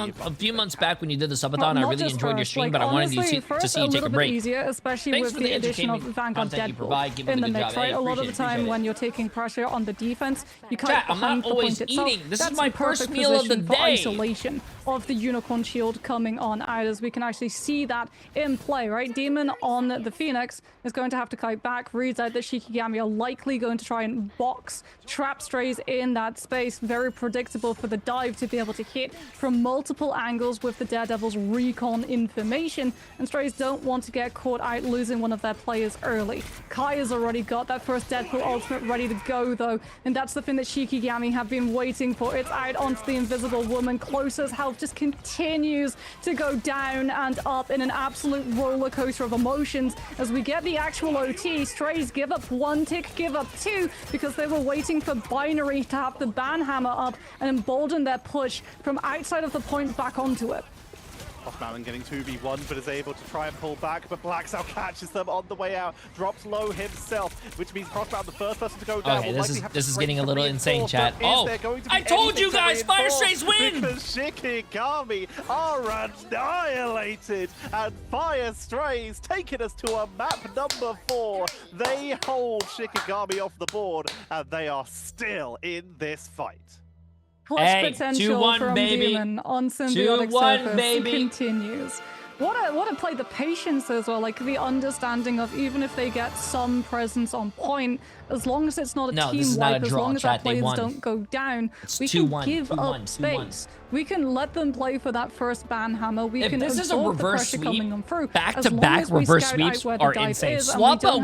[SPEAKER 3] months back when you did the subathon, I really enjoyed your stream, but I wanted you to see you take a break.
[SPEAKER 4] Easier, especially with the addition of Vanguard Deadpool in the mix, right? A lot of the time when you're taking pressure on the defense, you can't behind the point itself.
[SPEAKER 3] This is my first meal of the day.
[SPEAKER 4] For isolation of the Unicorn Shield coming on out, as we can actually see that in play, right? Demon on the Phoenix is going to have to kite back. Reads out that Shikigami are likely going to try and box trap Strays in that space. Very predictable for the dive to be able to hit from multiple angles with the Daredevil's recon information. And Strays don't want to get caught out losing one of their players early. Kai has already got that first Deadpool ultimate ready to go though, and that's the thing that Shikigami have have been waiting for. It's out onto the Invisible Woman. Closer's health just continues to go down and up in an absolute roller coaster of emotions as we get the actual OT. Strays give up 1 tick, give up 2, because they were waiting for Binary to have the ban hammer up and embolden their push from outside of the point back onto it.
[SPEAKER 2] Off Mountain getting 2v1, but is able to try and pull back, but Blacksow catches them on the way out, drops low himself, which means Crossbound, the first person to go down.
[SPEAKER 3] Okay, this is getting a little insane, chat. Oh, I told you guys, Fire Strays win!
[SPEAKER 2] Because Shikigami are annihilated, and Fire Strays taking us to a map number 4. They hold Shikigami off the board, and they are still in this fight.
[SPEAKER 4] Clutch potential
[SPEAKER 3] 2-1,
[SPEAKER 4] from
[SPEAKER 3] baby.
[SPEAKER 4] Demon on Symbiotic Surface
[SPEAKER 3] baby.
[SPEAKER 4] continues. What a play the patience as well, like the understanding of even if they get some presence on point, as long as it's not a team wipe, as long as our players don't go down, we can give up space. We can let them play for that first ban hammer. We can absorb the pressure coming on through.
[SPEAKER 3] Back-to-back reverse sweeps are insane. Swappo,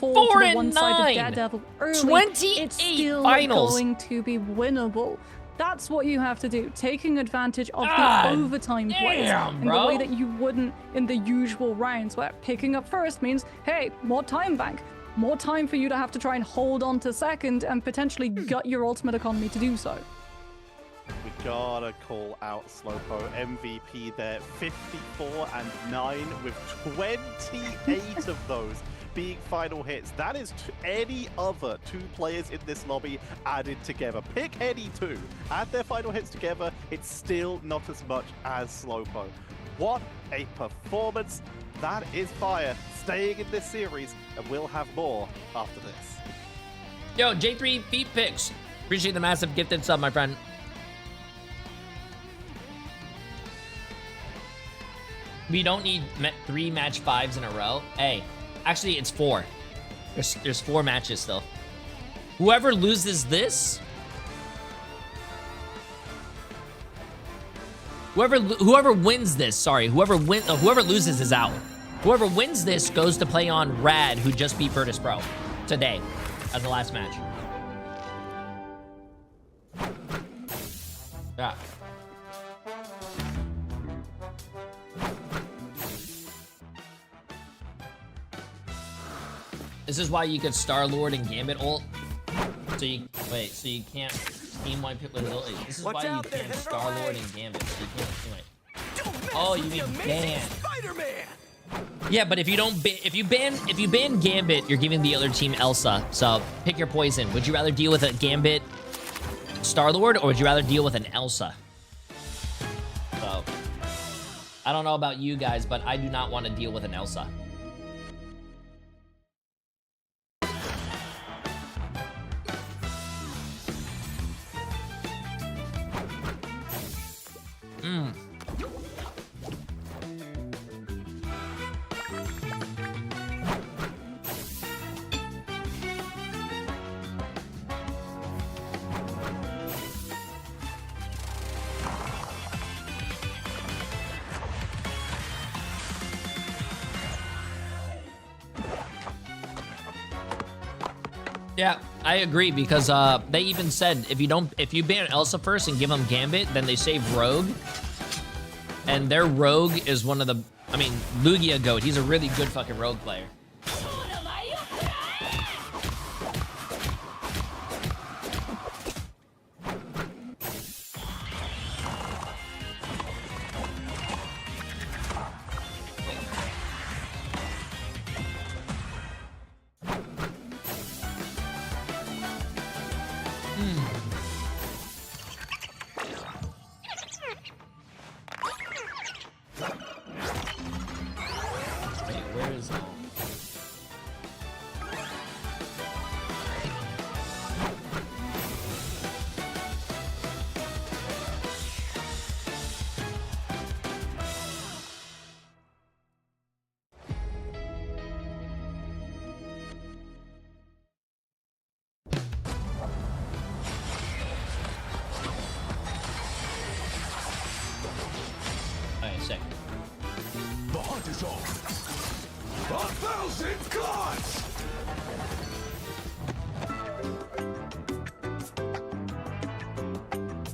[SPEAKER 3] 54-9. 28 finals.
[SPEAKER 4] Going to be winnable. That's what you have to do, taking advantage of the overtime plays in the way that you wouldn't in the usual rounds, where picking up first means, hey, more time bank, more time for you to have to try and hold on to second and potentially gut your ultimate economy to do so.
[SPEAKER 2] We gotta call out Slowpo, MVP there, 54-9 with 28 of those being final hits. That is any other 2 players in this lobby added together. Pick any 2. Add their final hits together, it's still not as much as Slowpo. What a performance. That is Fire staying in this series, and we'll have more after this.
[SPEAKER 3] Yo, Jay3 feet picks. Appreciate the massive gifted sub, my friend. We don't need 3 match 5s in a row. Hey. Actually, it's 4. There's 4 matches still. Whoever loses this, whoever wins this, sorry, whoever loses is out. Whoever wins this goes to play on Rad, who just beat Virtus Pro today as the last match. Yeah. This is why you could Star-Lord and Gambit ult. So you can't team wipe it with ult. This is why you can't Star-Lord and Gambit. So you can't team wipe. Oh, you mean ban? Yeah, but if you ban Gambit, you're giving the other team Elsa. So pick your poison. Would you rather deal with a Gambit Star-Lord, or would you rather deal with an Elsa? So I don't know about you guys, but I do not want to deal with an Elsa. Yeah, I agree, because they even said if you ban Elsa first and give them Gambit, then they save Rogue. And their Rogue is one of the, I mean, Lugia Goat, he's a really good fucking Rogue player.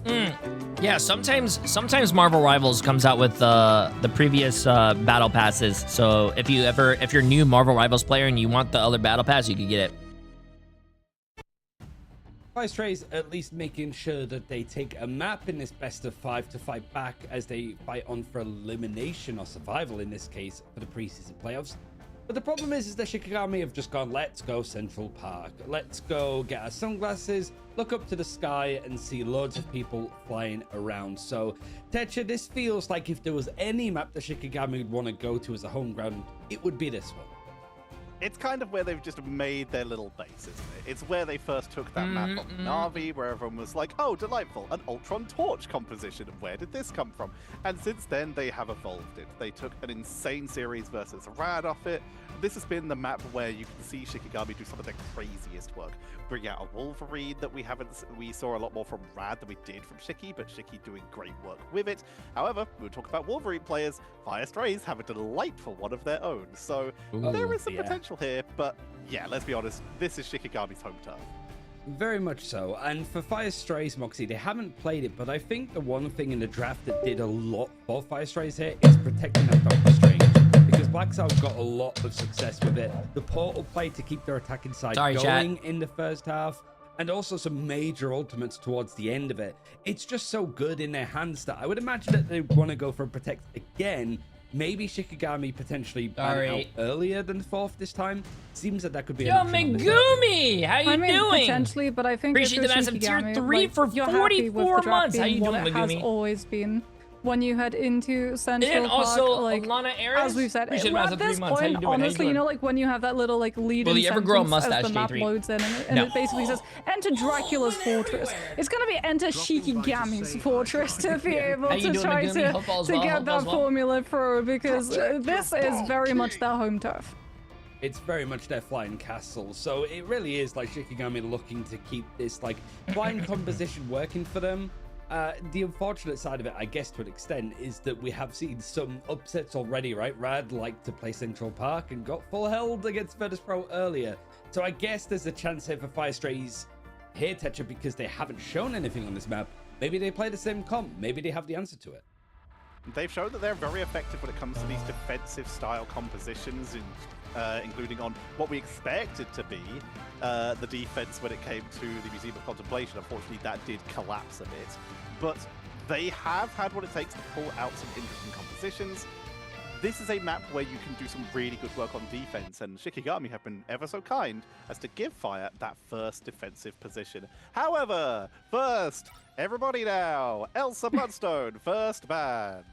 [SPEAKER 3] Yeah, sometimes Marvel Rivals comes out with the previous battle passes. So if you're a new Marvel Rivals player and you want the other battle pass, you can get it.
[SPEAKER 1] Fire3's at least making sure that they take a map in this best of 5 to fight back as they fight on for elimination or survival in this case for the preseason playoffs. But the problem is that Shikigami have just gone, let's go Central Park. Let's go get our sunglasses, look up to the sky and see loads of people flying around. So, Techa, this feels like if there was any map that Shikigami would want to go to as a home ground, it would be this one.
[SPEAKER 2] It's kind of where they've just made their little base, isn't it? It's where they first took that map on Na'Vi, where everyone was like, oh, delightful, an Ultron Torch composition. Where did this come from? And since then, they have evolved it. They took an insane series versus Rad off it. This has been the map where you can see Shikigami do some of their craziest work. Bring out a Wolverine that we saw a lot more from Rad than we did from Shiki, but Shiki doing great work with it. However, we talk about Wolverine players, Fire3's have a delightful one of their own. So there is some potential here, but yeah, let's be honest, this is Shikigami's home turf.
[SPEAKER 1] Very much so. And for Fire3's, Moxie, they haven't played it, but I think the one thing in the draft that did a lot for Fire3's here is protecting that Doctor Strange. Because BlackSoul got a lot of success with it. The portal play to keep their attacking side going in the first half, and also some major ultimates towards the end of it. It's just so good in their hands that I would imagine that they want to go for a protect again. Maybe Shikigami potentially ban out earlier than the 4th this time. Seems that could be an option.
[SPEAKER 3] Yo, Megumi! How you doing?
[SPEAKER 4] Potentially, but I think
[SPEAKER 3] appreciate the massive tier 3 for 44 months. How you doing, Megumi?
[SPEAKER 4] Has always been when you head into Central
[SPEAKER 3] and
[SPEAKER 4] Park,
[SPEAKER 3] also
[SPEAKER 4] like,
[SPEAKER 3] Lana Ares,
[SPEAKER 4] as we've said, at this point, honestly, you know, like when you have that little like lead-in sentence as the map loads in, and it basically says, enter Dracula's fortress. It's gonna be enter Shikigami's fortress to be able to try to get that formula through, because this is very much their home turf.
[SPEAKER 1] It's very much their flying castle, so it really is like Shikigami looking to keep this like flying composition working for them. The unfortunate side of it, I guess to an extent, is that we have seen some upsets already, right? Rad liked to play Central Park and got full held against Virtus Pro earlier. So I guess there's a chance here for Fire3's here, Tetra, because they haven't shown anything on this map. Maybe they play the same comp. Maybe they have the answer to it.
[SPEAKER 2] They've shown that they're very effective when it comes to these defensive style compositions, including on what we expected to be the defense when it came to the Museum of Contemplation. Unfortunately, that did collapse a bit. But they have had what it takes to pull out some interesting compositions. This is a map where you can do some really good work on defense, and Shikigami have been ever so kind as to give Fire that first defensive position. However, first, everybody now, Elsa Bloodstone, first ban.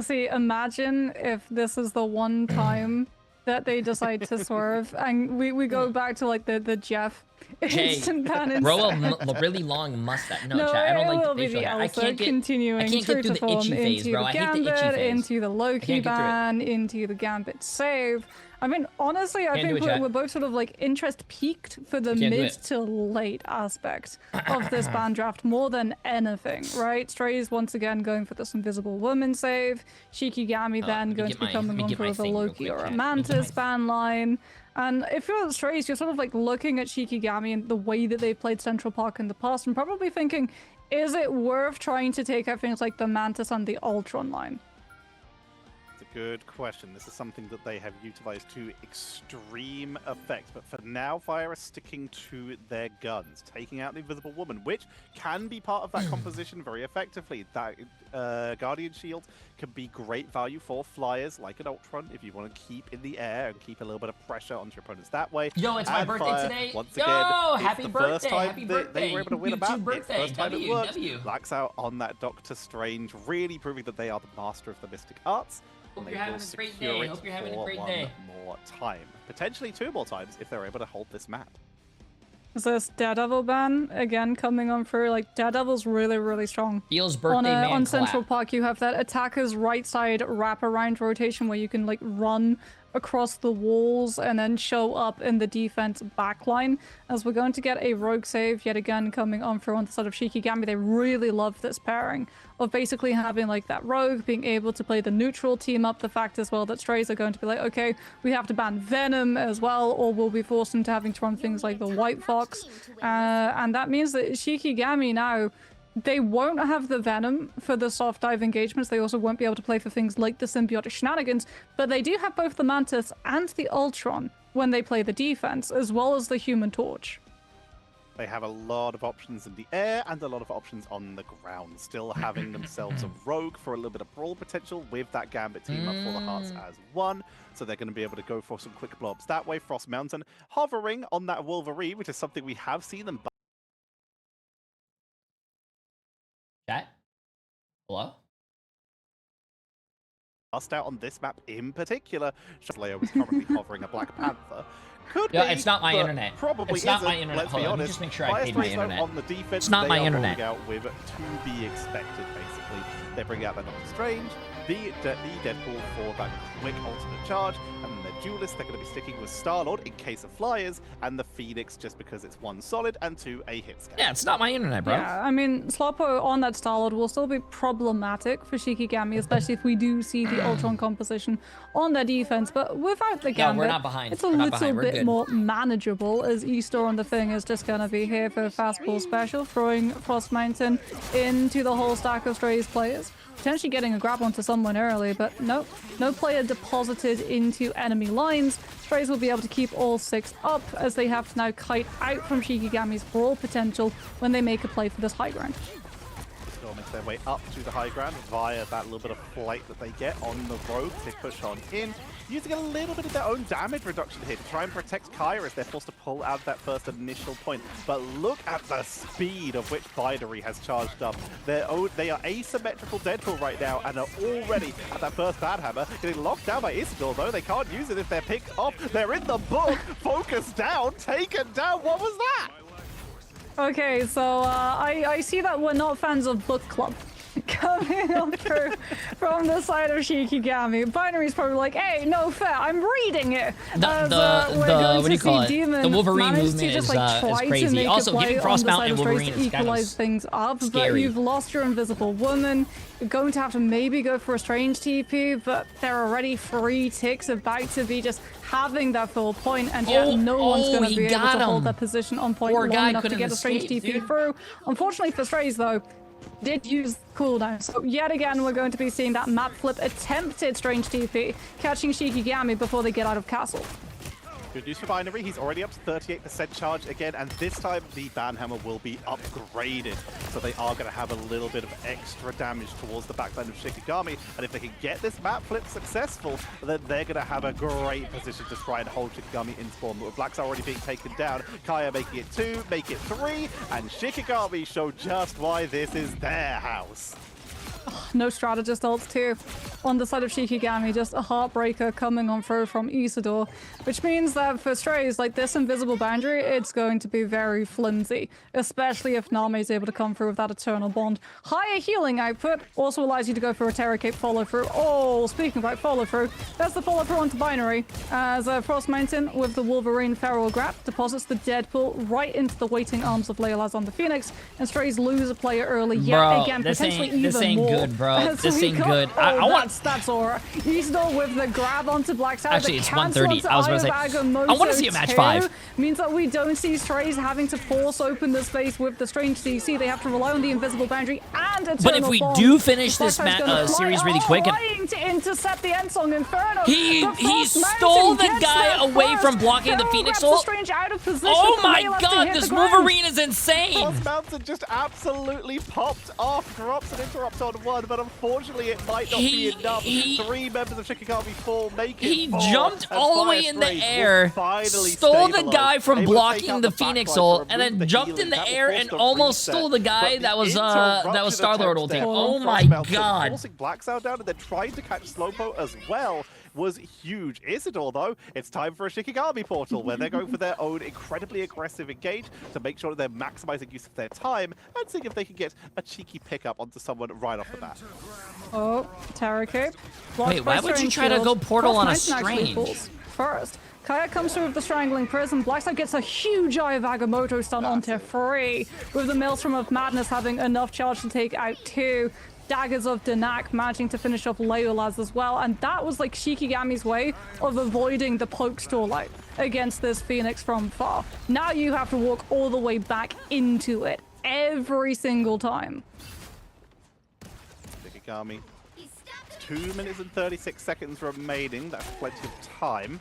[SPEAKER 4] See, imagine if this is the one time that they decide to swerve, and we go back to like the Jeff instant ban.
[SPEAKER 3] Grow a really long mustache. No, chat, I don't like the facial hair. I can't get through the itchy phase, bro. I hate the itchy phase.
[SPEAKER 4] Into the Loki ban, into the Gambit save. I mean, honestly, I think we're both sort of like interest peaked for the mid to late aspect of this ban draft more than anything, right? Strays once again going for this Invisible Woman save. Shikigami then going to be coming on for the Loki or a Mantis ban line. And if you're Strays, you're sort of like looking at Shikigami and the way that they've played Central Park in the past and probably thinking, is it worth trying to take out things like the Mantis and the Ultron line?
[SPEAKER 2] Good question. This is something that they have utilized to extreme effect, but for now, Fire is sticking to their guns, taking out the Invisible Woman, which can be part of that composition very effectively. That Guardian Shield can be great value for flyers like an Ultron if you want to keep in the air and keep a little bit of pressure onto your opponents that way.
[SPEAKER 3] Yo, it's my birthday today.
[SPEAKER 2] Once
[SPEAKER 3] Yo,
[SPEAKER 2] again,
[SPEAKER 3] happy birthday! Happy birthday!
[SPEAKER 2] They were able to win a map.
[SPEAKER 3] Birthday.
[SPEAKER 2] It's the first time it worked. Blacks out on that Doctor Strange, really proving that they are the master of the mystic arts.
[SPEAKER 3] Hope you're having a great day. Hope you're having a great day.
[SPEAKER 2] One more time. Potentially 2 more times if they're able to hold this map.
[SPEAKER 4] Is this Daredevil ban again coming on through? Like, Daredevil's really, really strong.
[SPEAKER 3] Feels birthday man
[SPEAKER 4] on Central Park, you have that attacker's right side wraparound rotation where you can like run across the walls and then show up in the defense backline, as we're going to get a rogue save yet again coming on through on the side of Shikigami. They really love this pairing of basically having like that rogue being able to play the neutral team up. The fact as well that Strays are going to be like, okay, we have to ban Venom as well, or we'll be forced into having to run things like the White Fox. And that means that Shikigami now, they won't have the Venom for the soft dive engagements. They also won't be able to play for things like the symbiotic shenanigans, but they do have both the Mantis and the Ultron when they play the defense, as well as the Human Torch.
[SPEAKER 2] They have a lot of options in the air and a lot of options on the ground, still having themselves a rogue for a little bit of brawl potential with that Gambit team up for the hearts as one. So they're going to be able to go for some quick blobs that way. Frost Mountain hovering on that Wolverine, which is something we have seen them.
[SPEAKER 3] Chat? Hello?
[SPEAKER 2] Bust out on this map in particular. Slayer was currently hovering a Black Panther. Could
[SPEAKER 3] yeah,
[SPEAKER 2] be,
[SPEAKER 3] it's not my internet.
[SPEAKER 2] Probably
[SPEAKER 3] it's not
[SPEAKER 2] isn't.
[SPEAKER 3] my internet.
[SPEAKER 2] Let's be honest.
[SPEAKER 3] Let me just make sure I paid my internet.
[SPEAKER 2] On the defense,
[SPEAKER 3] it's not my internet.
[SPEAKER 2] Out with to be expected, basically. They bring out that Doctor Strange, the Deadpool for that quick ultimate charge, and then their duelist, they're going to be sticking with Star-Lord in case of flyers, and the Phoenix just because it's 1 solid and 2 a hit scan.
[SPEAKER 3] Yeah, it's not my internet, bro.
[SPEAKER 4] Yeah, I mean, Slowpo on that Star-Lord will still be problematic for Shikigami, especially if we do see the Ultron composition on their defense, but without the Gambit,
[SPEAKER 3] we're not behind.
[SPEAKER 4] It's a little bit more manageable, as Eastor on the thing is just going to be here for a fastball special, throwing Frost Mountain into the whole stack of Strays players. Potentially getting a grab onto someone early, but no player deposited into enemy lines. Strays will be able to keep all 6 up, as they have to now kite out from Shikigami's brawl potential when they make a play for this high ground.
[SPEAKER 2] They'll make their way up to the high ground via that little bit of flight that they get on the road. They push on in, using a little bit of their own damage reduction here to try and protect Kyra as they're forced to pull out that first initial point. But look at the speed of which Binary has charged up. They are asymmetrical Deadpool right now and are already at that first Bad Hammer. Getting locked down by Isidore though. They can't use it if they're picked off. They're in the book. Focus down. Taken down. What was that?
[SPEAKER 4] Okay, so I see that we're not fans of book club coming up through from the side of Shikigami. Binary's probably like, hey, no fair, I'm reading it.
[SPEAKER 3] What do you call it? The Wolverine movement
[SPEAKER 4] just,
[SPEAKER 3] is crazy. Also, giving Frost Mountain and Wolverine is kind of
[SPEAKER 4] things up,
[SPEAKER 3] scary.
[SPEAKER 4] But you've lost your Invisible Woman. You're going to have to maybe go for a Strange TP, but there are already 3 ticks about to be just having that full point, and yet no one's going to be able to hold that position on point long enough to get a Strange TP through. Unfortunately for Strays, though, did use cooldown. So yet again, we're going to be seeing that map flip attempted Strange TP, catching Shikigami before they get out of castle.
[SPEAKER 2] Good news for Binary, he's already up to 38% charge again, and this time the Banhammer will be upgraded. So they are going to have a little bit of extra damage towards the backline of Shikigami, and if they can get this map flip successful, then they're going to have a great position to try and hold Shikigami in spawn. But with Blacks already being taken down, Kaya making it 2, make it 3, and Shikigami show just why this is their house.
[SPEAKER 4] No strategist ults too. On the side of Shikigami, just a heartbreaker coming on through from Isidore, which means that for Strays, like this invisible boundary, it's going to be very flimsy, especially if Nami is able to come through with that Eternal Bond. Higher healing output also allows you to go for a Terror Cape follow through. Oh, speaking about follow through, that's the follow through onto Binary, as Frost Mountain with the Wolverine Feral Grab deposits the Deadpool right into the waiting arms of Leola's on the Phoenix, and Strays lose a player early yet again, potentially even more.
[SPEAKER 3] Good, bro. This ain't good.
[SPEAKER 4] I want that's Aura. Isidore with the grab onto Black Side.
[SPEAKER 3] Actually, it's 130. I was going to say, I want to see a match 5.
[SPEAKER 4] Means that we don't see Strays having to force open the space with the Strange DC. They have to rely on the invisible boundary and Eternal
[SPEAKER 3] But if we
[SPEAKER 4] Bond.
[SPEAKER 3] do finish this series really quick,
[SPEAKER 4] trying to intercept the Endsong Inferno.
[SPEAKER 3] He stole the guy away from blocking the Phoenix ult. Oh my god, this Wolverine is insane.
[SPEAKER 2] Frost Mountain just absolutely popped off, drops an interrupt on 1, but unfortunately it might not be enough. 3 members of Shikigami fall, make it
[SPEAKER 3] He
[SPEAKER 2] 4,
[SPEAKER 3] jumped all the way in the air, stole the guy from blocking the Phoenix ult, and then jumped in the air and almost stole the guy that was Star-Lord ulting. Oh my god.
[SPEAKER 2] Forcing Black Sound down and then trying to catch Slowpo as well. was huge. Isidore, though, it's time for a Shikigami portal where they're going for their own incredibly aggressive engage to make sure that they're maximizing use of their time and seeing if they can get a cheeky pickup onto someone right off the bat.
[SPEAKER 4] Oh, Terror Cape.
[SPEAKER 3] Wait, why would you try to go portal on a strange?
[SPEAKER 4] First, Kaya comes through with the Strangling Prism. Blackside gets a huge Eye of Agamotto stun onto Free, with the Maelstrom of Madness having enough charge to take out 2. Daggers of Danak managing to finish off Leolas as well, and that was like Shikigami's way of avoiding the poke starlight against this Phoenix from far. Now you have to walk all the way back into it every single time.
[SPEAKER 2] Shikigami, 2 minutes and 36 seconds remaining. That's plenty of time.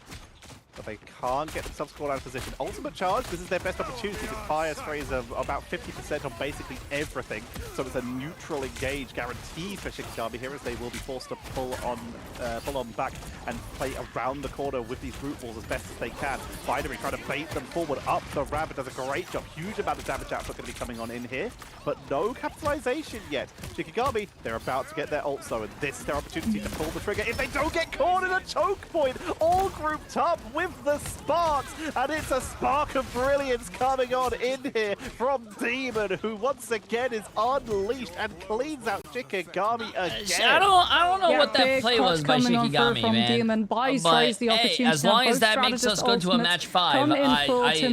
[SPEAKER 2] But they can't get themselves caught out of position. Ultimate charge, this is their best opportunity because fire sprays are about 50% on basically everything. So it's a neutral engage guaranteed for Shikigami here as they will be forced to pull on back and play around the corner with these root balls as best as they can. Binary trying to bait them forward up the ramp. It does a great job. Huge amount of damage output going to be coming on in here, but no capitalization yet. Shikigami, they're about to get their ult though, and this is their opportunity to pull the trigger. If they don't get caught in a choke point, all grouped up with the sparks, and it's a spark of brilliance coming on in here from Demon, who once again is unleashed and cleans out Shikigami again.
[SPEAKER 3] I don't know what that play was by Shikigami,
[SPEAKER 4] from
[SPEAKER 3] man.
[SPEAKER 4] Demon. Buys the opportunity
[SPEAKER 3] as long as that makes us go to a match 5, I like it.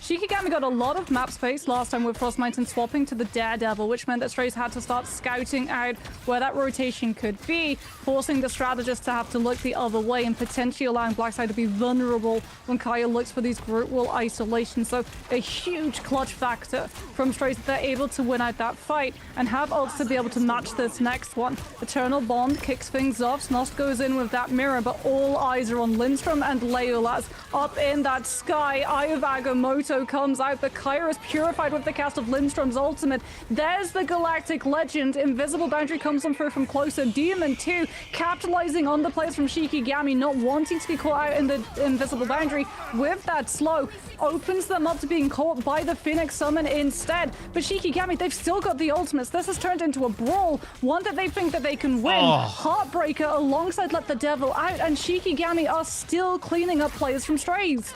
[SPEAKER 4] Shikigami got a lot of map space last time with Frostmountain swapping to the Daredevil, which meant that Strays had to start scouting out where that rotation could be, forcing the strategist to have to look the other way and potentially allowing Blackside to be vulnerable when Kaya looks for these group wall isolations. So a huge clutch factor from Strays that they're able to win out that fight and have ults to be able to match this next one. Eternal Bond kicks things off. Snost goes in with that mirror, but all eyes are on Lindstrom and Leolas up in that sky. Eye of Agamotto comes out, but Kaya is purified with the cast of Lindstrom's ultimate. There's the Galactic Legend. Invisible Boundary comes on through from closer. Demon 2 capitalizing on the plays from Shikigami, not wanting to be caught out in the Invisible Boundary with that slow, opens them up to being caught by the Phoenix Summon instead. But Shikigami, they've still got the ultimates. This has turned into a brawl, one that they think that they can win. Heartbreaker alongside Let the Devil Out, and Shikigami are still cleaning up players from Strays.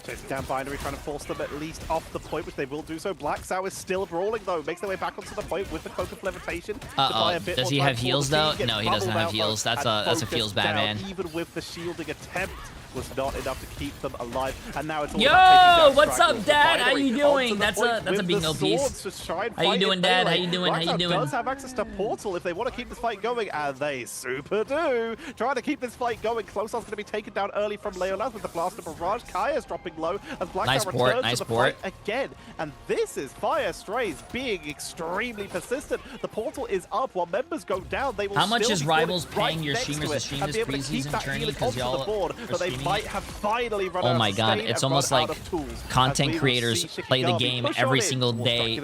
[SPEAKER 2] Chasing down Binary, trying to force them at least off the point, which they will do so. Black Sow is still brawling, though. Makes their way back onto the point with the Cloak of Levitation.
[SPEAKER 3] Does he have heals, though? No, he doesn't have heals. That's a feels bad, man.
[SPEAKER 2] Even with the shielding attempt, was not enough to keep them alive, and now it's all
[SPEAKER 3] Yo, what's up, Dad? How you doing? That's a big no piece. How you doing, Dad? How you doing? How you doing?
[SPEAKER 2] Does have access to Portal if they want to keep this fight going, and they super do. Trying to keep this fight going. Close's going to be taken down early from Leolas with the Blaster Barrage. Kaya's dropping low as Black
[SPEAKER 3] nice port,
[SPEAKER 2] returns to the fight again, and this is Fire Strays being extremely persistent. The Portal is up while members go down. They will.
[SPEAKER 3] How much is Rivals paying
[SPEAKER 2] right
[SPEAKER 3] your streamers to stream this preseason tourney because y'all are streaming?
[SPEAKER 2] Might have finally run
[SPEAKER 3] oh my god, it's almost like content creators play the game every single day,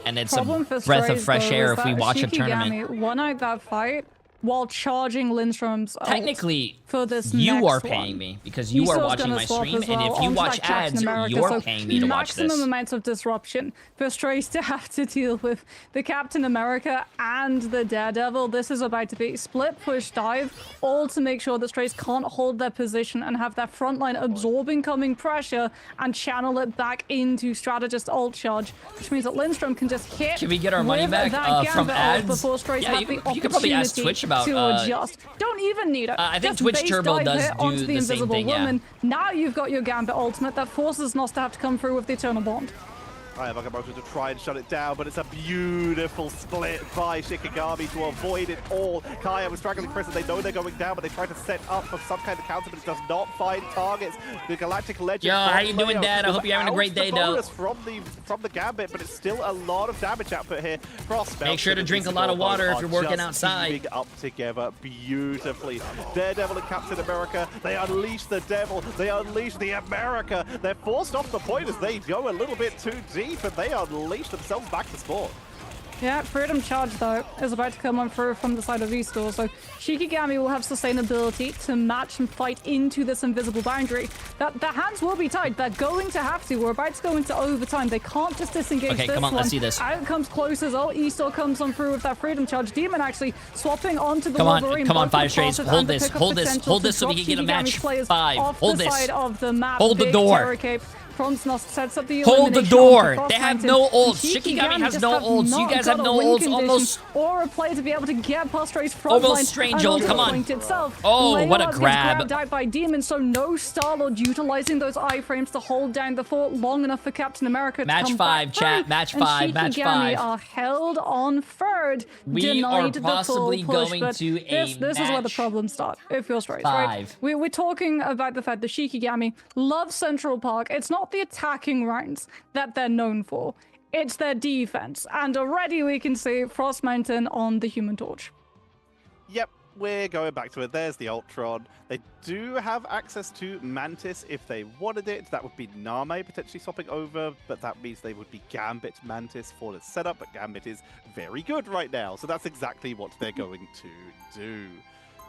[SPEAKER 3] and it's a breath of fresh air if we watch a tournament.
[SPEAKER 4] Won out that fight while charging Lindstrom's
[SPEAKER 3] technically
[SPEAKER 4] for this
[SPEAKER 3] you are paying me because you are watching my stream, and if you watch ads, you're paying me to watch this.
[SPEAKER 4] Maximum amounts of disruption for Strays to have to deal with the Captain America and the Daredevil. This is about to be split push dive, all to make sure that Strays can't hold their position and have their front line absorb incoming pressure and channel it back into strategist ult charge, which means that Lindstrom can just hit.
[SPEAKER 3] Can we get our money back from ads?
[SPEAKER 4] Before Strays have the
[SPEAKER 3] you could probably ask Twitch about
[SPEAKER 4] to adjust. Don't even need it.
[SPEAKER 3] I think Twitch Turbo does do the same thing, yeah.
[SPEAKER 4] Now you've got your Gambit ultimate that forces Nos to have to come through with the Eternal Bond.
[SPEAKER 2] I have Agamotto to try and shut it down, but it's a beautiful split by Shikigami to avoid it all. Kaya was Strangling Prism. They know they're going down, but they try to set up for some kind of counter, but it does not find targets. The Galactic Legend.
[SPEAKER 3] Yo, how you doing, Dad? I hope you're having a great day, though.
[SPEAKER 2] From the Gambit, but it's still a lot of damage output here.
[SPEAKER 3] Make sure to drink a lot of water if you're working outside.
[SPEAKER 2] Up together beautifully. Daredevil and Captain America. They unleash the Devil. They unleash the America. They're forced off the point as they go a little bit too deep, and they unleash themselves back to sport.
[SPEAKER 4] Yeah, Freedom Charge, though, is about to come on through from the side of Eastall, so Shikigami will have sustainability to match and fight into this invisible boundary. The hands will be tied. They're going to have to. We're about to go into overtime. They can't just disengage this
[SPEAKER 3] come on,
[SPEAKER 4] one.
[SPEAKER 3] let's see this.
[SPEAKER 4] Out comes Close as well. Eastall comes on through with that Freedom Charge. Demon actually swapping onto the Wolverine.
[SPEAKER 3] Come on, Fire Strays. Hold this so we can get a match 5. Hold this. Hold the door.
[SPEAKER 4] Sets up the
[SPEAKER 3] Hold the door. They have no ults. Shikigami has no ults. You guys have no ults. Almost.
[SPEAKER 4] Or a play to be able to get past Strays from
[SPEAKER 3] almost strange ult. Come on. Oh, what a grab.
[SPEAKER 4] Grabbed out by Demon, so no Star-Lord utilizing those iframes to hold down the fort long enough for Captain America to come back through.
[SPEAKER 3] Match 5. Match 5.
[SPEAKER 4] Are held on third.
[SPEAKER 3] We are possibly going to a
[SPEAKER 4] this is where the problems start. It feels right.
[SPEAKER 3] 5.
[SPEAKER 4] We're talking about the fact that Shikigami loves Central Park. It's not the attacking rounds that they're known for. It's their defense. And already we can see Frost Mountain on the Human Torch.
[SPEAKER 2] Yep, we're going back to it. There's the Ultron. They do have access to Mantis if they wanted it. That would be Name potentially swapping over, but that means they would be Gambit Mantis for the setup, but Gambit is very good right now, so that's exactly what they're going to do.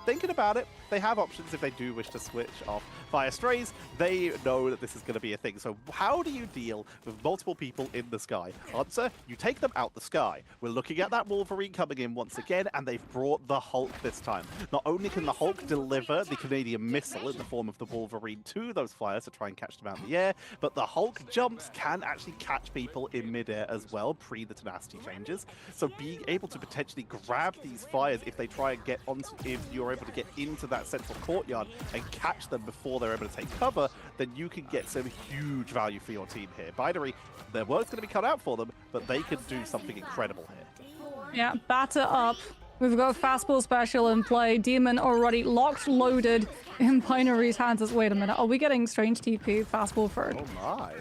[SPEAKER 2] Thinking about it, they have options if they do wish to switch off Fire Strays. They know that this is going to be a thing. So how do you deal with multiple people in the sky? Answer, you take them out the sky. We're looking at that Wolverine coming in once again, and they've brought the Hulk this time. Not only can the Hulk deliver the Canadian missile in the form of the Wolverine to those flyers to try and catch them out in the air, but the Hulk jumps can actually catch people in midair as well, pre the tenacity changes. So being able to potentially grab these fires if they try and get onto, if you're able to get into that central courtyard and catch them before they're able to take cover, then you can get some huge value for your team here. Binary, their work's going to be cut out for them, but they can do something incredible here.
[SPEAKER 4] Yeah, batter up. We've got Fastball Special in play. Demon already locked, loaded in Binary's hands. Wait a minute, are we getting Strange TP Fastball third?
[SPEAKER 2] Oh my.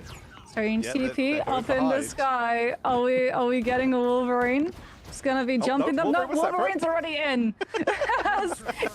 [SPEAKER 4] Strange TP up in the sky. Are we getting a Wolverine? It's gonna be jumping them. No, Wolverine's already in.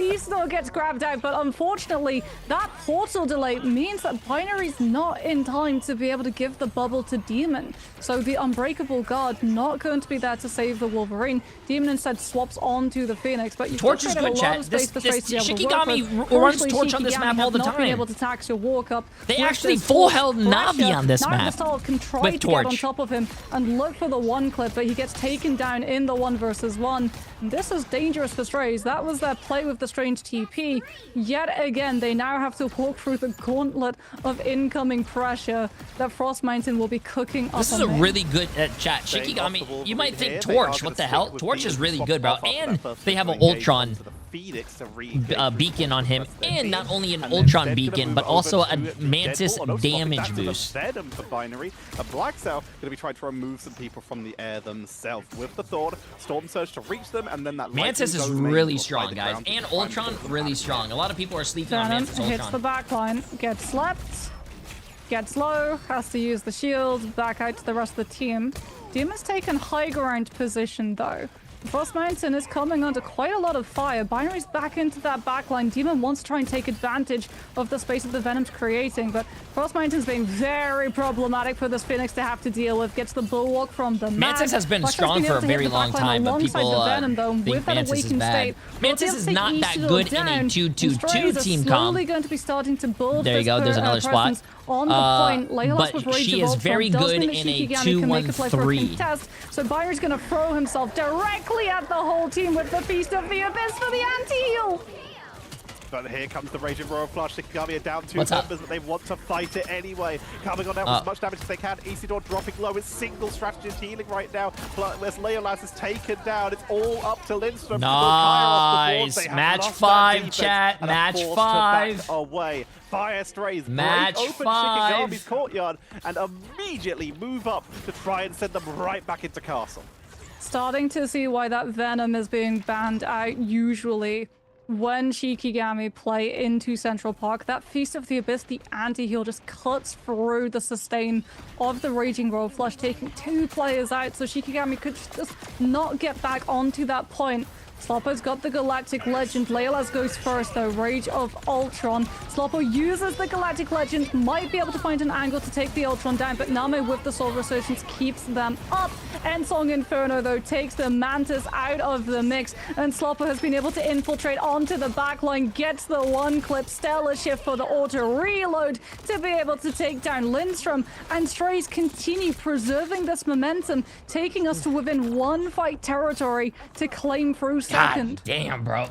[SPEAKER 4] Eastall gets grabbed out, but unfortunately, that portal delay means that Binary's not in time to be able to give the bubble to Demon. So the Unbreakable Guard not going to be there to save the Wolverine. Demon instead swaps onto the Phoenix, but you
[SPEAKER 3] Torch is good, chat. Shikigami runs Torch on this map all the time.
[SPEAKER 4] Able to tax your walk up.
[SPEAKER 3] They actually full held Navi on this map.
[SPEAKER 4] Can try to get on top of him and look for the one clip, but he gets taken down in the 1v1. This is dangerous for Strays. That was their play with the Strange TP. Yet again, they now have to walk through the gauntlet of incoming pressure that Frost Mountain will be cooking up.
[SPEAKER 3] This is a really good chat. Shikigami, you might think Torch. What the hell? Torch is really good, bro. And they have an Ultron beacon on him, and not only an Ultron beacon, but also a Mantis damage boost.
[SPEAKER 2] Venom for Binary. A Black Cell going to be trying to remove some people from the air themselves with the Thor, Storm Surge to reach them, and then that
[SPEAKER 3] Mantis is really strong, guys, and Ultron really strong. A lot of people are sleeping on Mantis Ultron.
[SPEAKER 4] Hits the backline, gets slept, gets low, has to use the shield, back out to the rest of the team. Demon's taken high ground position though. Frost Mountain is coming under quite a lot of fire. Binary's back into that backline. Demon wants to try and take advantage of the space that the Venom's creating, but Frost Mountain's being very problematic for this Phoenix to have to deal with. Gets the Bulwark from the
[SPEAKER 3] Mantis has been strong for a very long time, but people think Mantis is bad. Mantis is not that good in a 2-2-2 team comp.
[SPEAKER 4] Going to be starting to build.
[SPEAKER 3] There you go. There's another spot.
[SPEAKER 4] On the point,
[SPEAKER 3] but she is very good in a 2-1-3.
[SPEAKER 4] So Byron's going to throw himself directly at the whole team with the Feast of the Abyss for the anti-heal.
[SPEAKER 2] But here comes the Raging Royal Flush. Shikigami are down 2 members, but they want to fight it anyway. Coming on down with as much damage as they can. Isidore dropping low. It's single strategist healing right now. As Leolas is taken down, it's all up to Lindstrom.
[SPEAKER 3] Nice. Match 5, chat. Match 5.
[SPEAKER 2] Away. Fire Strays
[SPEAKER 3] Match
[SPEAKER 2] break open
[SPEAKER 3] 5.
[SPEAKER 2] Shikigami's courtyard and immediately move up to try and send them right back into castle.
[SPEAKER 4] Starting to see why that Venom is being banned out usually. When Shikigami play into Central Park, that Feast of the Abyss, the anti-heal, just cuts through the sustain of the Raging Royal Flush, taking 2 players out, so Shikigami could just not get back onto that point Sloppo's got the Galactic Legend. Leolas goes first though. Rage of Ultron. Sloppo uses the Galactic Legend, might be able to find an angle to take the Ultron down, but Name with the Soul Resurgence keeps them up. Ensong Inferno though takes the Mantis out of the mix, and Sloppo has been able to infiltrate onto the backline, gets the one clip, stellar shift for the auto reload to be able to take down Lindstrom, and Strays continue preserving this momentum, taking us to within one fight territory to claim through second.
[SPEAKER 3] God damn, bro.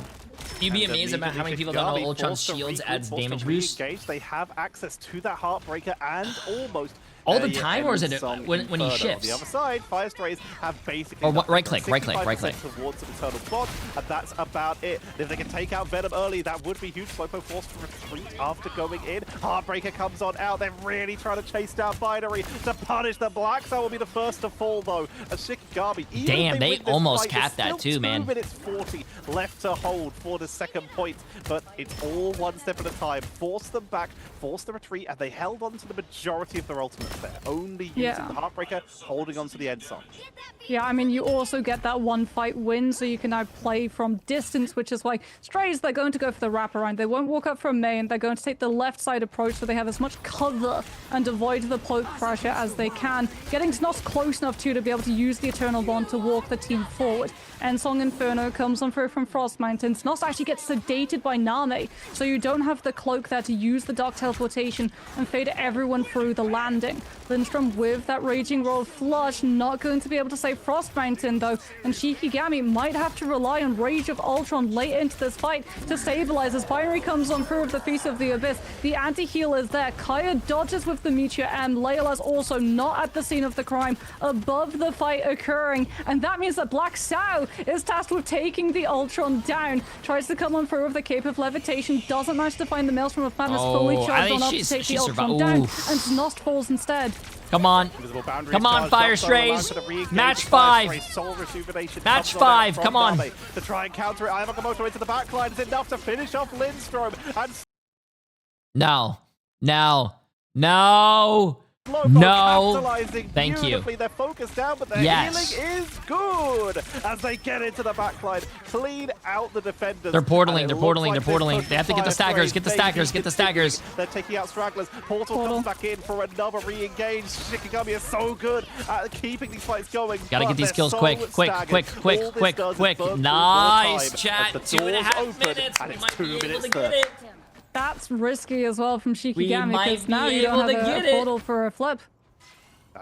[SPEAKER 3] You'd be amazed about how many people don't know Ultron's shields adds damage boost.
[SPEAKER 2] They have access to that Heartbreaker and almost
[SPEAKER 3] all the time, or is it when he shifts?
[SPEAKER 2] On the other side, Fire Strays have basically
[SPEAKER 3] right click
[SPEAKER 2] towards the Eternal Bond, and that's about it. If they can take out Venom early, that would be huge. Slowpoke forced to retreat after going in. Heartbreaker comes on out. They're really trying to chase down Binary to punish the Blacks. That will be the first to fall, though. As Shikigami,
[SPEAKER 3] damn, they almost capped that too, man.
[SPEAKER 2] 2 minutes 40 left to hold for the second point, but it's all one step at a time. Force them back, force the retreat, and they held on to the majority of their ultimates there. Only using the Heartbreaker, holding on to the end song.
[SPEAKER 4] Yeah, I mean, you also get that one fight win, so you can now play from distance, which is why Strays, they're going to go for the wraparound. They won't walk up from main. They're going to take the left side approach so they have as much cover and avoid the poke pressure as they can. Getting Snoss close enough to be able to use the Eternal Bond to walk the team forward. Ensong Inferno comes on through from Frost Mountain. Snoss actually gets sedated by Name, so you don't have the cloak there to use the Dark Teleportation and fade everyone through the landing. Lindstrom with that Raging Roll flush, not going to be able to save Frost Mountain though, and Shikigami might have to rely on Rage of Ultron late into this fight to stabilize as Binary comes on through with the Feast of the Abyss. The anti-heal is there. Kaya dodges with the Meteor M. Leila's also not at the scene of the crime, above the fight occurring, and that means that Black Sao is tasked with taking the Ultron down. Tries to come on through with the Cape of Levitation, doesn't manage to find the Maelstrom of Madness fully charged on up to take the Ultron down, and Snost falls instead.
[SPEAKER 3] Come on. Come on, Fire Strays. Match 5. Match 5. Come on.
[SPEAKER 2] To try and counter it, Ayamamoto into the backline is enough to finish off Lindstrom. And
[SPEAKER 3] no. No. No. No. Thank you.
[SPEAKER 2] They're focused down, but their healing is good as they get into the backline, clean out the defenders.
[SPEAKER 3] They're portaling. They're portaling. They're portaling. They have to get the staggers. Get the staggers. Get the staggers.
[SPEAKER 2] They're taking out stragglers. Portal comes back in for another re-engage. Shikigami is so good at keeping these fights going.
[SPEAKER 3] Gotta get these kills quick. Quick. Nice, chat. 2.5 minutes. We might be able to get it.
[SPEAKER 4] That's risky as well from Shikigami, because now you don't have a portal for a flip.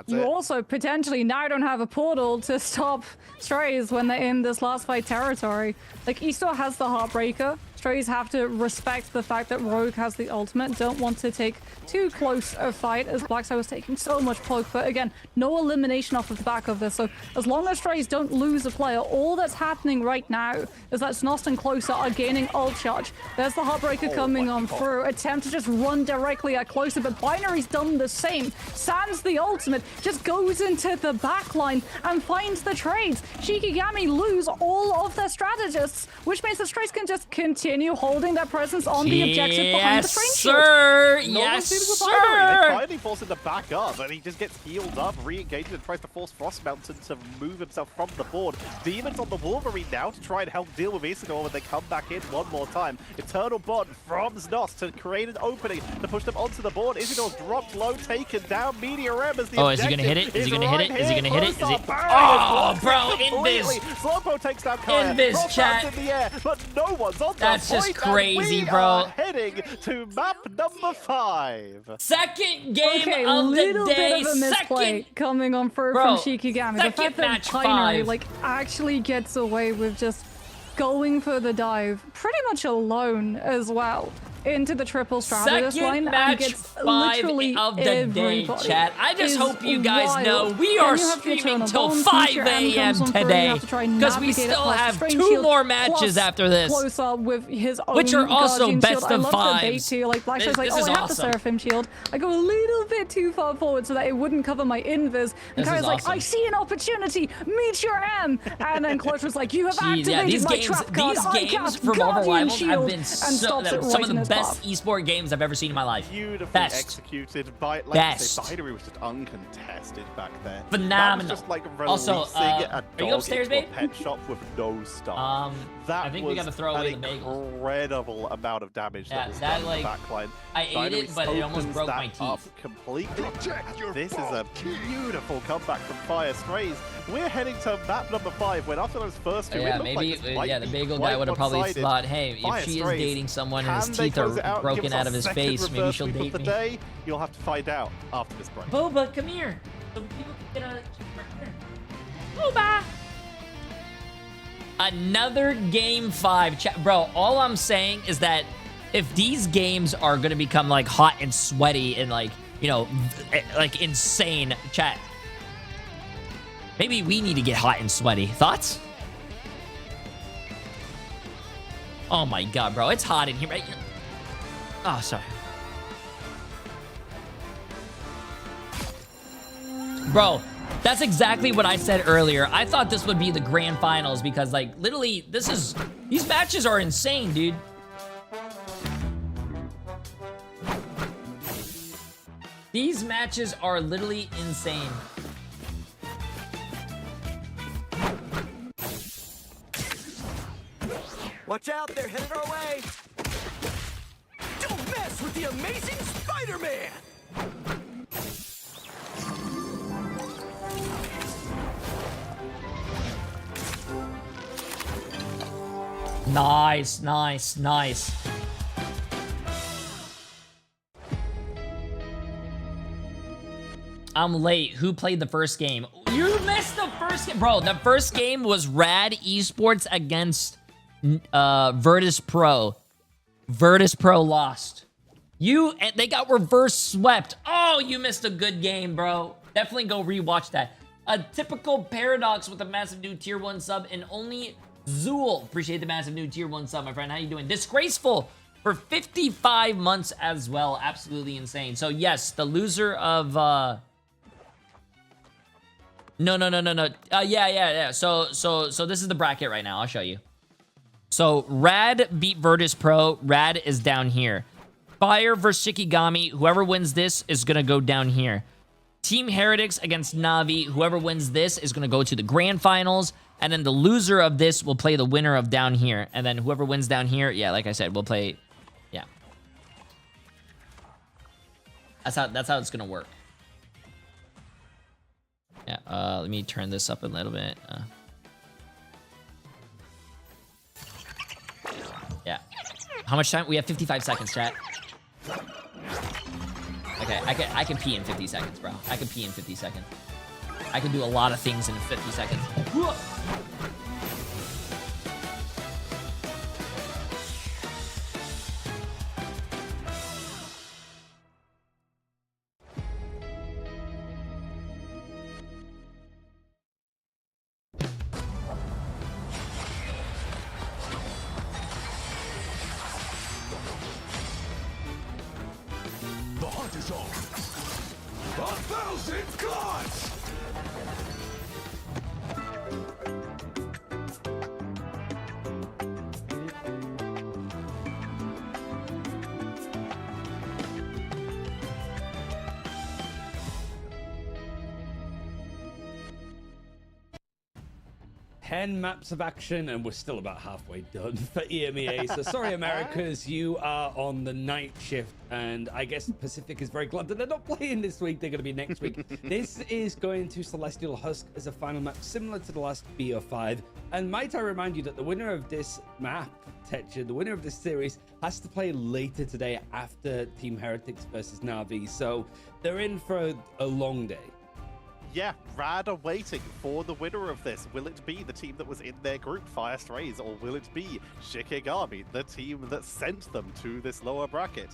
[SPEAKER 4] You also potentially now don't have a portal to stop Strays when they're in this last fight territory. Like, Easter has the Heartbreaker. Strays have to respect the fact that Rogue has the ultimate. Don't want to take too close a fight, as Black Side was taking so much poke. But again, no elimination off of the back of this. So as long as Strays don't lose a player, all that's happening right now is that Snost and Closer are gaining ult charge. There's the Heartbreaker coming on through. Attempt to just run directly at Closer, but Binary's done the same. Sans the ultimate, just goes into the backline and finds the trades. Shikigami lose all of their strategists, which means the Strays can just continue holding their presence on the objective behind the train shield.
[SPEAKER 3] Yes, sir.
[SPEAKER 2] They finally force him to back up, and he just gets healed up, re-engages, and tries to force Frost Mountain to move himself from the board. Demons on the Wolverine now to try and help deal with Isidore when they come back in one more time. Eternal Bond from Snost to create an opening to push them onto the board. Isidore dropped low, taken down. Meteor M as the
[SPEAKER 3] is he gonna hit it? Is he gonna hit it? Is he gonna hit it? Is he? Oh, bro, Invis.
[SPEAKER 2] Slowpoke takes down Kaya.
[SPEAKER 3] Invis, chat.
[SPEAKER 2] In the air, but no one's on
[SPEAKER 3] That's
[SPEAKER 2] the
[SPEAKER 3] just crazy, bro.
[SPEAKER 2] Heading to map number 5.
[SPEAKER 3] Second game of the day.
[SPEAKER 4] Bit of a misplay coming on through from Shikigami. The fact that Binary actually gets away with just going for the dive pretty much alone as well into the triple strategist line and gets literally
[SPEAKER 3] of the day, chat. I just hope you guys know we are streaming till 5 a.m. today because we still have 2 more matches after this,
[SPEAKER 4] with his own
[SPEAKER 3] which are also best
[SPEAKER 4] shield.
[SPEAKER 3] of 5s.
[SPEAKER 4] Too. Like Black Side's like, oh, I have the Seraphim shield. I go a little bit too far forward so that it wouldn't cover my invis. And Kaya's like, I see an opportunity. Meteor M. And then Clutch was like, you have activated my trap card.
[SPEAKER 3] These games for Marvel Rivals have been some of the best esport games I've ever seen in my life.
[SPEAKER 2] Beautifully
[SPEAKER 3] Best.
[SPEAKER 2] executed by, like
[SPEAKER 3] Best.
[SPEAKER 2] I say, Binary was just uncontested back there.
[SPEAKER 3] Phenomenal.
[SPEAKER 2] That was just like
[SPEAKER 3] Also,
[SPEAKER 2] releasing a
[SPEAKER 3] are you
[SPEAKER 2] dog
[SPEAKER 3] upstairs,
[SPEAKER 2] into
[SPEAKER 3] babe?
[SPEAKER 2] a pet shop with no stop. That
[SPEAKER 3] I think
[SPEAKER 2] was
[SPEAKER 3] we gotta throw away
[SPEAKER 2] an
[SPEAKER 3] the bagels.
[SPEAKER 2] incredible amount of damage
[SPEAKER 3] Yeah,
[SPEAKER 2] that was
[SPEAKER 3] that,
[SPEAKER 2] done
[SPEAKER 3] like,
[SPEAKER 2] in the backline.
[SPEAKER 3] I ate
[SPEAKER 2] Binary
[SPEAKER 3] it, but it almost
[SPEAKER 2] opens
[SPEAKER 3] broke
[SPEAKER 2] that
[SPEAKER 3] my
[SPEAKER 2] up
[SPEAKER 3] teeth.
[SPEAKER 2] completely.
[SPEAKER 10] Protect your
[SPEAKER 2] This is a
[SPEAKER 10] vault key.
[SPEAKER 2] beautiful comeback from Fire Strays. We're heading to map number 5. When after those first two, it
[SPEAKER 3] Yeah,
[SPEAKER 2] looked
[SPEAKER 3] maybe.
[SPEAKER 2] like this might
[SPEAKER 3] Yeah, the
[SPEAKER 2] be
[SPEAKER 3] bagel
[SPEAKER 2] quite
[SPEAKER 3] guy would have probably
[SPEAKER 2] one-sided.
[SPEAKER 3] thought, hey,
[SPEAKER 2] Fire
[SPEAKER 3] if she is
[SPEAKER 2] Strays,
[SPEAKER 3] dating someone and
[SPEAKER 2] can
[SPEAKER 3] his
[SPEAKER 2] they
[SPEAKER 3] teeth are
[SPEAKER 2] close it out and give
[SPEAKER 3] broken
[SPEAKER 2] us
[SPEAKER 3] out
[SPEAKER 2] our
[SPEAKER 3] of his
[SPEAKER 2] second
[SPEAKER 3] face, maybe
[SPEAKER 2] reverse
[SPEAKER 3] she'll
[SPEAKER 2] sweep of
[SPEAKER 3] date
[SPEAKER 2] the
[SPEAKER 3] me.
[SPEAKER 2] day? You'll have to find out after this break.
[SPEAKER 3] Boba, come here. So people can get a Boba. Another game 5. Bro, all I'm saying is that if these games are going to become like hot and sweaty and like, you know, like insane, chat, maybe we need to get hot and sweaty. Thoughts? Oh my god, bro. It's hot in here, right? Oh, sorry. Bro, that's exactly what I said earlier. I thought this would be the grand finals because, like, literally, these matches are insane, dude. These matches are literally insane.
[SPEAKER 5] Watch out, they're headed our way. Don't mess with the amazing Spider-Man!
[SPEAKER 3] Nice, nice, nice. I'm late. Who played the first game? You missed the first game. Bro, the first game was Rad Esports against Virtus Pro. Virtus Pro lost. They got reverse swept. Oh, you missed a good game, bro. Definitely go rewatch that. A typical Paradox with a massive new tier 1 sub, and only Zool. Appreciate the massive new tier 1 sub, my friend. How you doing? Disgraceful for 55 months as well. Absolutely insane. So yes, the loser of No. Yeah. So this is the bracket right now. I'll show you. So Rad beat Virtus Pro. Rad is down here. Fire versus Shikigami. Whoever wins this is gonna go down here. Team Heretics against Navi. Whoever wins this is gonna go to the grand finals. And then the loser of this will play the winner of down here. And then whoever wins down here, yeah, like I said, we'll play. Yeah. That's how it's gonna work. Yeah, let me turn this up a little bit. Yeah. How much time? We have 55 seconds, chat. Okay, I can pee in 50 seconds, bro. I can pee in 50 seconds. I can do a lot of things in 50 seconds.
[SPEAKER 10] The hunt is on. 1,000 gods!
[SPEAKER 1] Ten maps of action, and we're still about halfway done for EMEA. So sorry, Americas, you are on the night shift, and I guess Pacific is very glad that they're not playing this week. They're going to be next week. This is going to Celestial Husk as a final map, similar to the last BO5. And might I remind you that the winner of this map, Tetcher, the winner of this series, has to play later today after Team Heretics versus Navi. So they're in for a long day.
[SPEAKER 2] Yeah, Rad are waiting for the winner of this. Will it be the team that was in their group, Fire Strays, or will it be Shikigami, the team that sent them to this lower bracket?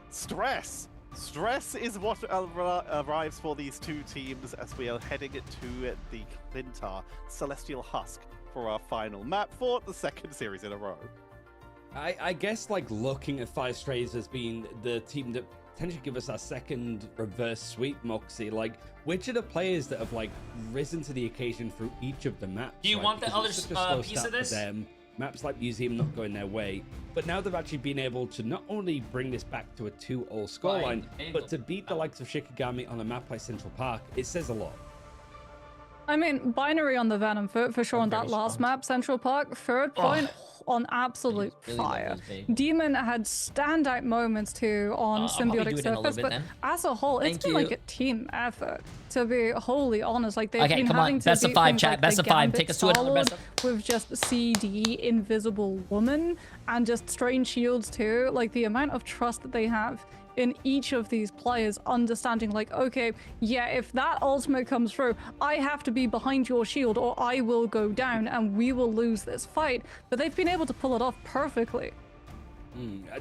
[SPEAKER 2] Stress is what arrives for these two teams as we are heading to the Clintar Celestial Husk for our final map for the second series in a row.
[SPEAKER 1] I guess, like, looking at Fire Strays as being the team that potentially give us our second reverse sweep, Moxie, like, which are the players that have, like, risen to the occasion through each of the maps?
[SPEAKER 3] Do you
[SPEAKER 1] right?
[SPEAKER 3] want the
[SPEAKER 1] Because
[SPEAKER 3] other
[SPEAKER 1] it's such a slow
[SPEAKER 3] piece
[SPEAKER 1] start
[SPEAKER 3] of this?
[SPEAKER 1] for them. maps like Museum not going their way, but now they've actually been able to not only bring this back to a 2-2 scoreline, but to beat the likes of Shikigami on a map like Central Park. It says a lot.
[SPEAKER 4] I mean, binary on the Venom for sure on that last map, Central Park. Third point on absolute fire. Demon had standout moments too on Symbiotic Surface, but as a whole, it's been like a team effort, to be wholly honest. Like they've been having to
[SPEAKER 3] best of 5, chat.
[SPEAKER 4] Like
[SPEAKER 3] best of 5. Take us to another best of.
[SPEAKER 4] With just CD, Invisible Woman, and just Strange Shields too. Like the amount of trust that they have in each of these players, understanding like, okay, yeah, if that ultimate comes through, I have to be behind your shield or I will go down and we will lose this fight. But they've been able to pull it off perfectly.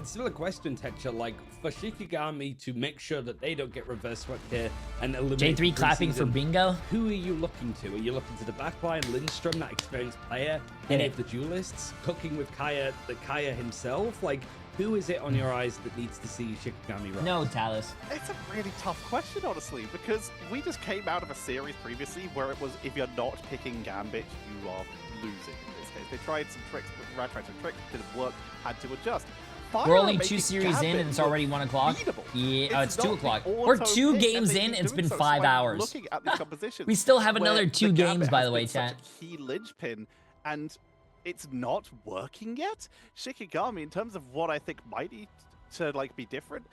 [SPEAKER 1] Still a question, Tetra, like for Shikigami to make sure that they don't get reverse swept here and eliminate
[SPEAKER 3] J3 clapping for bingo.
[SPEAKER 1] Who are you looking to? Are you looking to the backline, Lindstrom, that experienced player, any of the duelists, cooking with Kaya, the Kaya himself? Like, who is it on your eyes that needs to see Shikigami run?
[SPEAKER 3] No, Talus.
[SPEAKER 2] It's a really tough question, honestly, because we just came out of a series previously where it was, if you're not picking Gambit, you are losing in this case. They tried some tricks, but Rad tried some tricks, didn't work, had to adjust.
[SPEAKER 3] We're only 2 series in and it's already 1 o'clock. Yeah, it's 2 o'clock. We're 2 games in, it's been 5 hours.
[SPEAKER 2] Looking at these compositions,
[SPEAKER 3] we still have another 2 games, by the way, chat.
[SPEAKER 2] Key linchpin, and it's not working yet. Shikigami, in terms of what I think might need to like be different,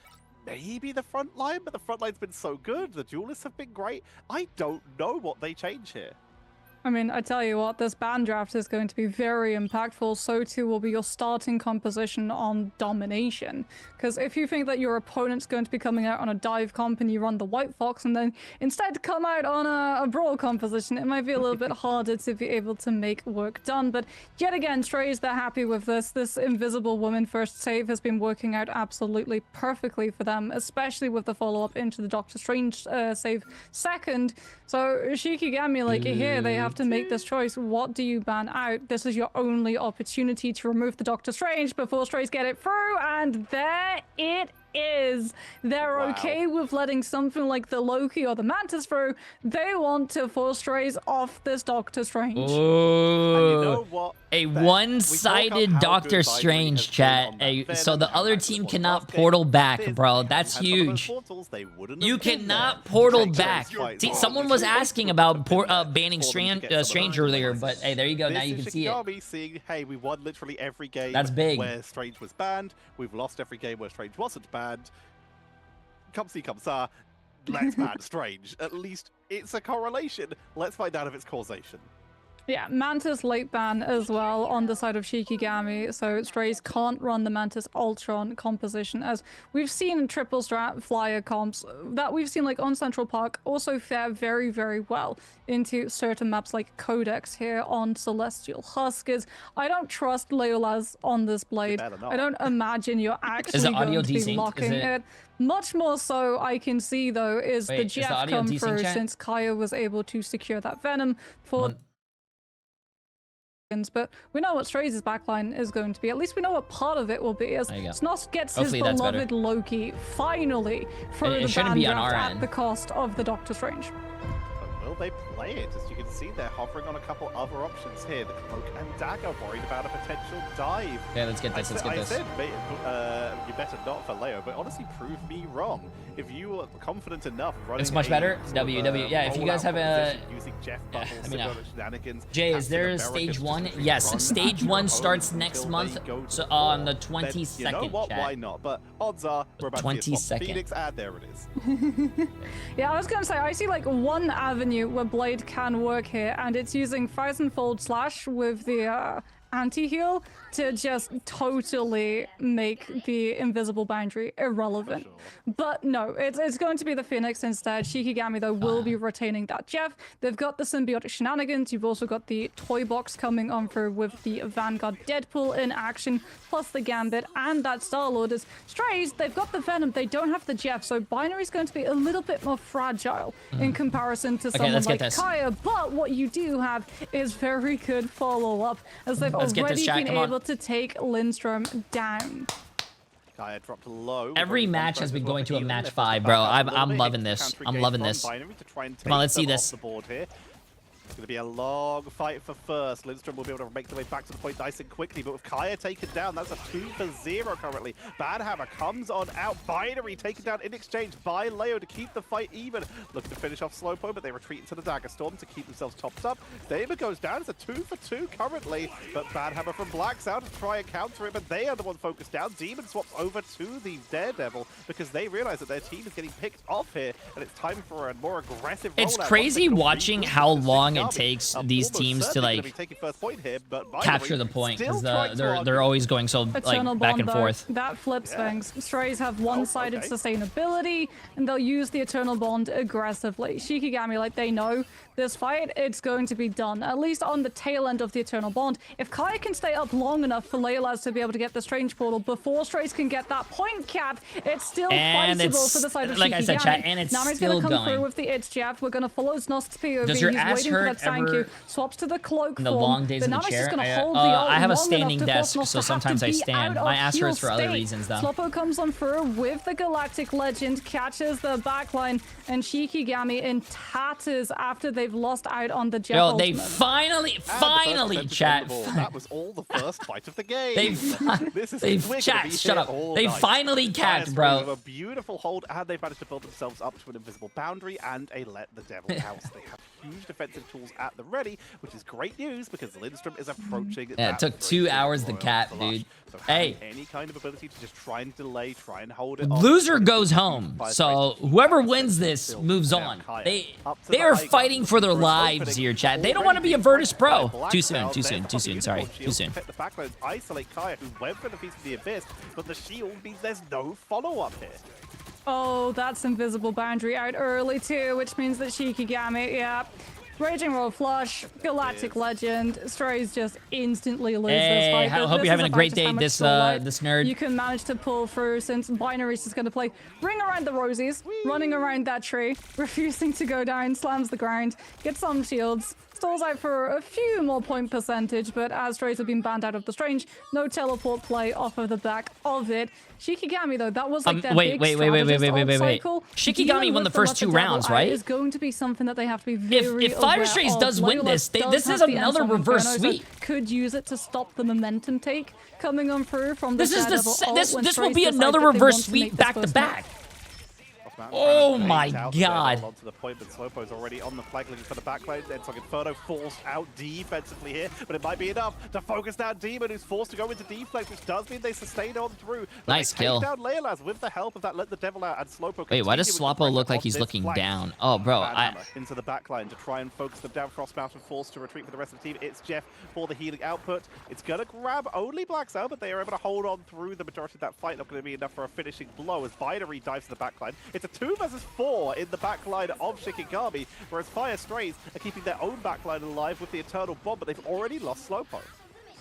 [SPEAKER 2] maybe the front line, but the front line's been so good. The duelists have been great. I don't know what they change here.
[SPEAKER 4] I mean, I tell you what, this ban draft is going to be very impactful. So too will be your starting composition on domination. Because if you think that your opponent's going to be coming out on a dive comp and you run the White Fox and then instead come out on a brawl composition, it might be a little bit harder to be able to make work done. But yet again, Strays, they're happy with this. This Invisible Woman first save has been working out absolutely perfectly for them, especially with the follow-up into the Doctor Strange save second. So Shikigami, like here, they have to make this choice. What do you ban out? This is your only opportunity to remove the Doctor Strange before Strays get it through, and there it is. They're okay with letting something like the Loki or the Mantis through. They want to force Strays off this Doctor Strange.
[SPEAKER 3] Ooh.
[SPEAKER 2] You know what?
[SPEAKER 3] A one-sided Doctor Strange, chat. So the other team cannot portal back, bro. That's huge. You cannot portal back. See, someone was asking about banning Strange earlier, but hey, there you go. Now you can see it.
[SPEAKER 2] Seeing, hey, we won literally every game
[SPEAKER 3] That's big.
[SPEAKER 2] where Strange was banned. We've lost every game where Strange wasn't banned. Come see, come saw. Let's ban Strange. At least it's a correlation. Let's find out if it's causation.
[SPEAKER 4] Yeah, Mantis late ban as well on the side of Shikigami, so Strays can't run the Mantis Ultron composition, as we've seen in triple strat flyer comps that we've seen like on Central Park also fare very, very well into certain maps like Codex here on Celestial Huskers. I don't trust Leolas on this blade. I don't imagine you're actually going to be locking it. Much more so I can see though is the Jeff come through since Kaya was able to secure that Venom for but we know what Strays' backline is going to be. At least we know what part of it will be, as Snoss gets his beloved Loki finally through the ban draft at the cost of the Doctor Strange.
[SPEAKER 2] But will they play it? As you can see, they're hovering on a couple other options here. The Cloak and Dagger worried about a potential dive.
[SPEAKER 3] Yeah, let's get this,
[SPEAKER 2] I said, you better not for Leo, but honestly, prove me wrong. If you are confident enough running
[SPEAKER 3] it's much better. Yeah, if you guys have a...
[SPEAKER 2] Using Jeff Buttles, shenanigans,
[SPEAKER 3] Jay, is there stage 1? Yes, stage 1 starts next month, so on the 22nd.
[SPEAKER 2] You know what? Why not? But odds are we're about to see Phoenix, and there it is.
[SPEAKER 4] Yeah, I was going to say, I see like one avenue where Blade can work here, and it's using Thousandfold Slash with the anti-heal to just totally make the invisible boundary irrelevant. But no, it's going to be the Phoenix instead. Shikigami, though, will be retaining that Jeff. They've got the symbiotic shenanigans. You've also got the toy box coming on through with the Vanguard Deadpool in action, plus the Gambit and that Star-Lord. As Strays, they've got the Venom. They don't have the Jeff, so Binary's going to be a little bit more fragile in comparison to someone like Kaya. But what you do have is very good follow-up, as they've already been able to take Lindstrom down.
[SPEAKER 2] Kaya dropped low.
[SPEAKER 3] Every match has been going to a match 5, bro. I'm loving this. I'm loving this. Come on, let's see this.
[SPEAKER 2] It's going to be a long fight for first. Lindstrom will be able to make their way back to the point nice and quickly, but with Kaya taken down, that's a 2-for-0 currently. Banhammer comes on out. Binary taken down in exchange by Leo to keep the fight even. Looking to finish off Slowpoke, but they retreat into the Dagger Storm to keep themselves topped up. Damer goes down. It's a 2-for-2 currently, but Banhammer from Black's out to try and counter it, but they are the one focused down. Demon swaps over to the Daredevil because they realize that their team is getting picked off here, and it's time for a more aggressive rollout.
[SPEAKER 3] It's crazy watching how long it takes these teams to like capture the point, because they're always going so like back and forth.
[SPEAKER 4] That flips things. Strays have one-sided sustainability, and they'll use the Eternal Bond aggressively. Shikigami, like, they know this fight, it's going to be done, at least on the tail end of the Eternal Bond. If Kaya can stay up long enough for Leylaz to be able to get the Strange Portal before Strays can get that point cap, it's still fightable for the side of Shikigami.
[SPEAKER 3] Like I said, chat, and it's
[SPEAKER 4] Nami's
[SPEAKER 3] still
[SPEAKER 4] gonna come
[SPEAKER 3] going.
[SPEAKER 4] through with the itch jab. We're gonna follow Znost's POV.
[SPEAKER 3] Does your
[SPEAKER 4] He's
[SPEAKER 3] ass
[SPEAKER 4] waiting for
[SPEAKER 3] hurt
[SPEAKER 4] that thank
[SPEAKER 3] ever
[SPEAKER 4] you. Swaps to the cloak
[SPEAKER 3] in the
[SPEAKER 4] form.
[SPEAKER 3] long days
[SPEAKER 4] But
[SPEAKER 3] of the
[SPEAKER 4] Nami's
[SPEAKER 3] chair?
[SPEAKER 4] just gonna hold the ult
[SPEAKER 3] I have a
[SPEAKER 4] long
[SPEAKER 3] standing
[SPEAKER 4] enough to
[SPEAKER 3] desk,
[SPEAKER 4] force
[SPEAKER 3] so
[SPEAKER 4] Znost to have
[SPEAKER 3] sometimes
[SPEAKER 4] to
[SPEAKER 3] I
[SPEAKER 4] be
[SPEAKER 3] stand.
[SPEAKER 4] out
[SPEAKER 3] My
[SPEAKER 4] of
[SPEAKER 3] ass
[SPEAKER 4] heal
[SPEAKER 3] hurts for other
[SPEAKER 4] state.
[SPEAKER 3] reasons, though.
[SPEAKER 4] Sloppo comes on through with the Galactic Legend, catches the backline, and Shikigami in tatters after they've lost out on the Jeff
[SPEAKER 3] Yo, they
[SPEAKER 4] ultimate.
[SPEAKER 3] finally, chat.
[SPEAKER 2] That was all the first fight of the game.
[SPEAKER 3] Chat, shut up. They finally capped, bro.
[SPEAKER 2] A beautiful hold, and they've managed to build themselves up to an invisible boundary and a let the devil house. They have huge defensive tools at the ready, which is great news because Lindstrom is approaching.
[SPEAKER 3] Yeah, it took 2 hours to cap, dude.
[SPEAKER 2] So
[SPEAKER 3] hey,
[SPEAKER 2] any kind of ability to just try and delay, try and hold it.
[SPEAKER 3] Loser goes home. So whoever wins this moves on. They are fighting for their lives here, chat. They don't want to be a Virtus Pro. Too soon. Sorry, too soon.
[SPEAKER 2] The backlones isolate Kaya, who went for the piece of the abyss, but the shield means there's no follow-up here.
[SPEAKER 4] Oh, that's invisible boundary out early too, which means that Shikigami, yeah. Raging Roll Flush, Galactic Legend, Strays just instantly lose this fight.
[SPEAKER 3] I hope you're having a great day, this nerd.
[SPEAKER 4] You can manage to pull through since Binary's is going to play Ring Around the Rosies, running around that tree, refusing to go down, slams the ground, gets some shields, stalls out for a few more point percentage, but as Strays have been banned out of the Strange, no teleport play off of the back of it. Shikigami, though, that was like their big strategist cycle.
[SPEAKER 3] Shikigami won the first 2 rounds, right?
[SPEAKER 4] Is going to be something that they have to be very
[SPEAKER 3] If Fire Strays does win this, this is another reverse sweep.
[SPEAKER 4] Could use it to stop the momentum take coming on through from the
[SPEAKER 3] This will be another reverse sweep back to back. Oh my god.
[SPEAKER 2] Onto the point, but Slowpoke's already on the flag looking for the backline. Then Inferno forced out defensively here, but it might be enough to focus down Demon, who's forced to go into deflex, which does mean they sustain on through.
[SPEAKER 3] Nice kill.
[SPEAKER 2] Down Leylaz with the help of that Let the Devil Out, and Slowpoke.
[SPEAKER 3] Wait, why does Sloppo look like he's looking down? Oh, bro,
[SPEAKER 2] into the backline to try and focus them down. Frostmountain forced to retreat for the rest of the team. It's Jeff for the healing output. It's gonna grab only Black's out, but they are able to hold on through the majority of that fight. Not going to be enough for a finishing blow as Binary dives to the backline. It's a 2 versus 4 in the backline of Shikigami, whereas Fire Strays are keeping their own backline alive with the Eternal Bomb, but they've already lost Slowpoke.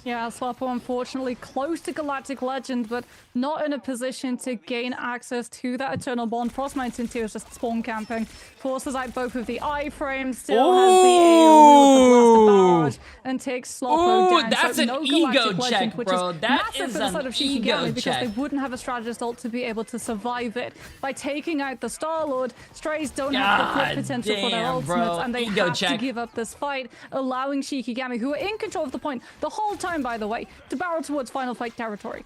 [SPEAKER 4] Yeah, Sloppo unfortunately close to Galactic Legend, but not in a position to gain access to that Eternal Bond. Frost Mountain 2 is just spawn camping. Forces out both of the iframes, still has the AoE with the Blasted Barrage, and takes Sloppo down.
[SPEAKER 3] That's
[SPEAKER 4] so
[SPEAKER 3] an
[SPEAKER 4] no
[SPEAKER 3] ego
[SPEAKER 4] Galactic
[SPEAKER 3] check,
[SPEAKER 4] Legend, which
[SPEAKER 3] bro.
[SPEAKER 4] is
[SPEAKER 3] That
[SPEAKER 4] massive
[SPEAKER 3] is
[SPEAKER 4] for the side
[SPEAKER 3] an
[SPEAKER 4] of
[SPEAKER 3] ego
[SPEAKER 4] Shikigami because
[SPEAKER 3] check.
[SPEAKER 4] they wouldn't have a strategist ult to be able to survive it. By taking out the Star-Lord, Strays don't have the flip potential for their ultimates, and they have to give up this fight, allowing Shikigami, who are in control of the point the whole time, by the way, to barrel towards final fight territory.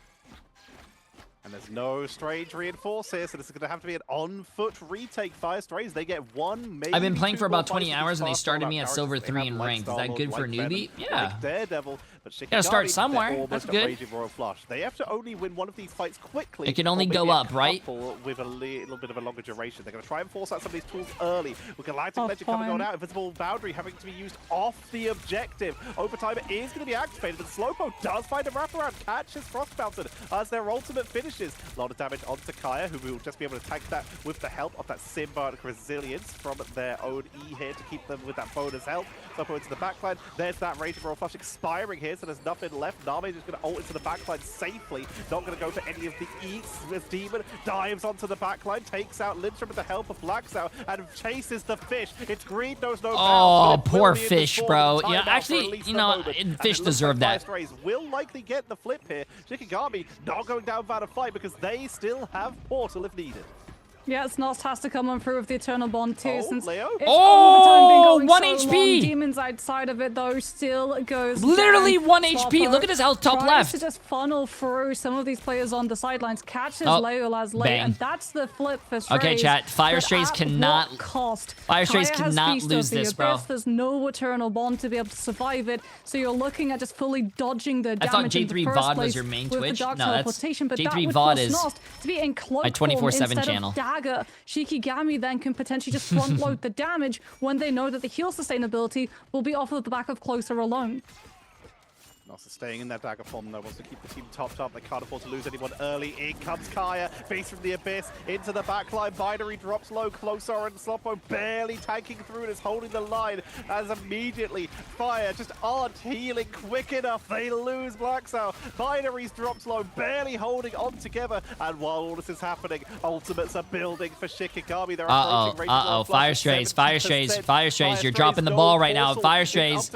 [SPEAKER 2] And there's no Strange reinforce here, so this is going to have to be an on-foot retake. Fire Strays, they get one, maybe
[SPEAKER 3] I've been playing for about
[SPEAKER 2] 20
[SPEAKER 3] 20 hours, and they started me at Silver 3 in ranked. Is that good for a newbie? Yeah.
[SPEAKER 2] Daredevil, but Shikigami,
[SPEAKER 3] gotta start somewhere. That's good.
[SPEAKER 2] Royal Flush. They have to only win one of these fights quickly.
[SPEAKER 3] It can only go up, right?
[SPEAKER 2] With a little bit of a longer duration. They're going to try and force out some of these tools early. With Galactic Legend coming on out, Invisible Boundary having to be used off the objective. Overtime is going to be activated, but Slowpoke does find a wraparound, catches Frostmountain as their ultimate finishes. A lot of damage onto Kaya, who will just be able to tank that with the help of that Symbiotic Resilience from their own E here to keep them with that bonus health. Slowpoke into the backline. There's that Raging Royal Flush expiring here, so there's nothing left. Nami is going to ult into the backline safely. Not going to go for any of the eats. With Demon dives onto the backline, takes out Lindstrom with the help of Black's out, and chases the fish. It's green, knows no bounds.
[SPEAKER 3] Oh, poor fish, bro. Yeah, actually, you know, fish deserve that.
[SPEAKER 2] Strays will likely get the flip here. Shikigami not going down without a fight because they still have Portal if needed.
[SPEAKER 4] Yeah, Snost has to come on through with the Eternal Bond too, since
[SPEAKER 2] Leo?
[SPEAKER 4] it's all the time been going
[SPEAKER 3] 1
[SPEAKER 4] so
[SPEAKER 3] HP!
[SPEAKER 4] long. Demons outside of it though still goes
[SPEAKER 3] Literally
[SPEAKER 4] down.
[SPEAKER 3] 1 HP.
[SPEAKER 4] Swapper
[SPEAKER 3] Look at his health top
[SPEAKER 4] tries
[SPEAKER 3] left.
[SPEAKER 4] to just funnel through some of these players on the sidelines, catches
[SPEAKER 3] Oh,
[SPEAKER 4] Leolas late,
[SPEAKER 3] bang.
[SPEAKER 4] and that's the flip for Strays.
[SPEAKER 3] Okay, chat. Fire
[SPEAKER 4] But
[SPEAKER 3] Strays
[SPEAKER 4] at
[SPEAKER 3] cannot.
[SPEAKER 4] what cost?
[SPEAKER 3] Fire Strays
[SPEAKER 4] Kaya has
[SPEAKER 3] cannot
[SPEAKER 4] Feast of
[SPEAKER 3] lose
[SPEAKER 4] the
[SPEAKER 3] this,
[SPEAKER 4] Abyss.
[SPEAKER 3] bro.
[SPEAKER 4] There's no Eternal Bond to be able to survive it, so you're looking at just fully dodging the
[SPEAKER 3] I thought
[SPEAKER 4] damage in the
[SPEAKER 3] Jay3
[SPEAKER 4] first
[SPEAKER 3] VOD was
[SPEAKER 4] place
[SPEAKER 3] your main
[SPEAKER 4] with
[SPEAKER 3] Twitch.
[SPEAKER 4] the dark
[SPEAKER 3] No, that's
[SPEAKER 4] teleportation, but
[SPEAKER 3] Jay3
[SPEAKER 4] that would
[SPEAKER 3] VOD
[SPEAKER 4] force
[SPEAKER 3] is
[SPEAKER 4] Snost to be in cloak
[SPEAKER 3] my 24/7
[SPEAKER 4] form instead
[SPEAKER 3] channel.
[SPEAKER 4] of dagger. Shikigami then can potentially just front load the damage when they know that the heal sustainability will be off of the back of Closer alone.
[SPEAKER 2] Nossa staying in their dagger form, though, wants to keep the team topped up. They can't afford to lose anyone early. In comes Kaya, face from the Abyss, into the backline. Binary drops low, Closer and Sloppo barely tanking through and is holding the line as immediately Fire just aren't healing quick enough. They lose Blacksow. Binary's drops low, barely holding on together. And while all this is happening, ultimates are building for Shikigami. They're approaching range of
[SPEAKER 3] Fire Strays, Fire Strays, Fire Strays. You're dropping the ball right now. Fire Strays.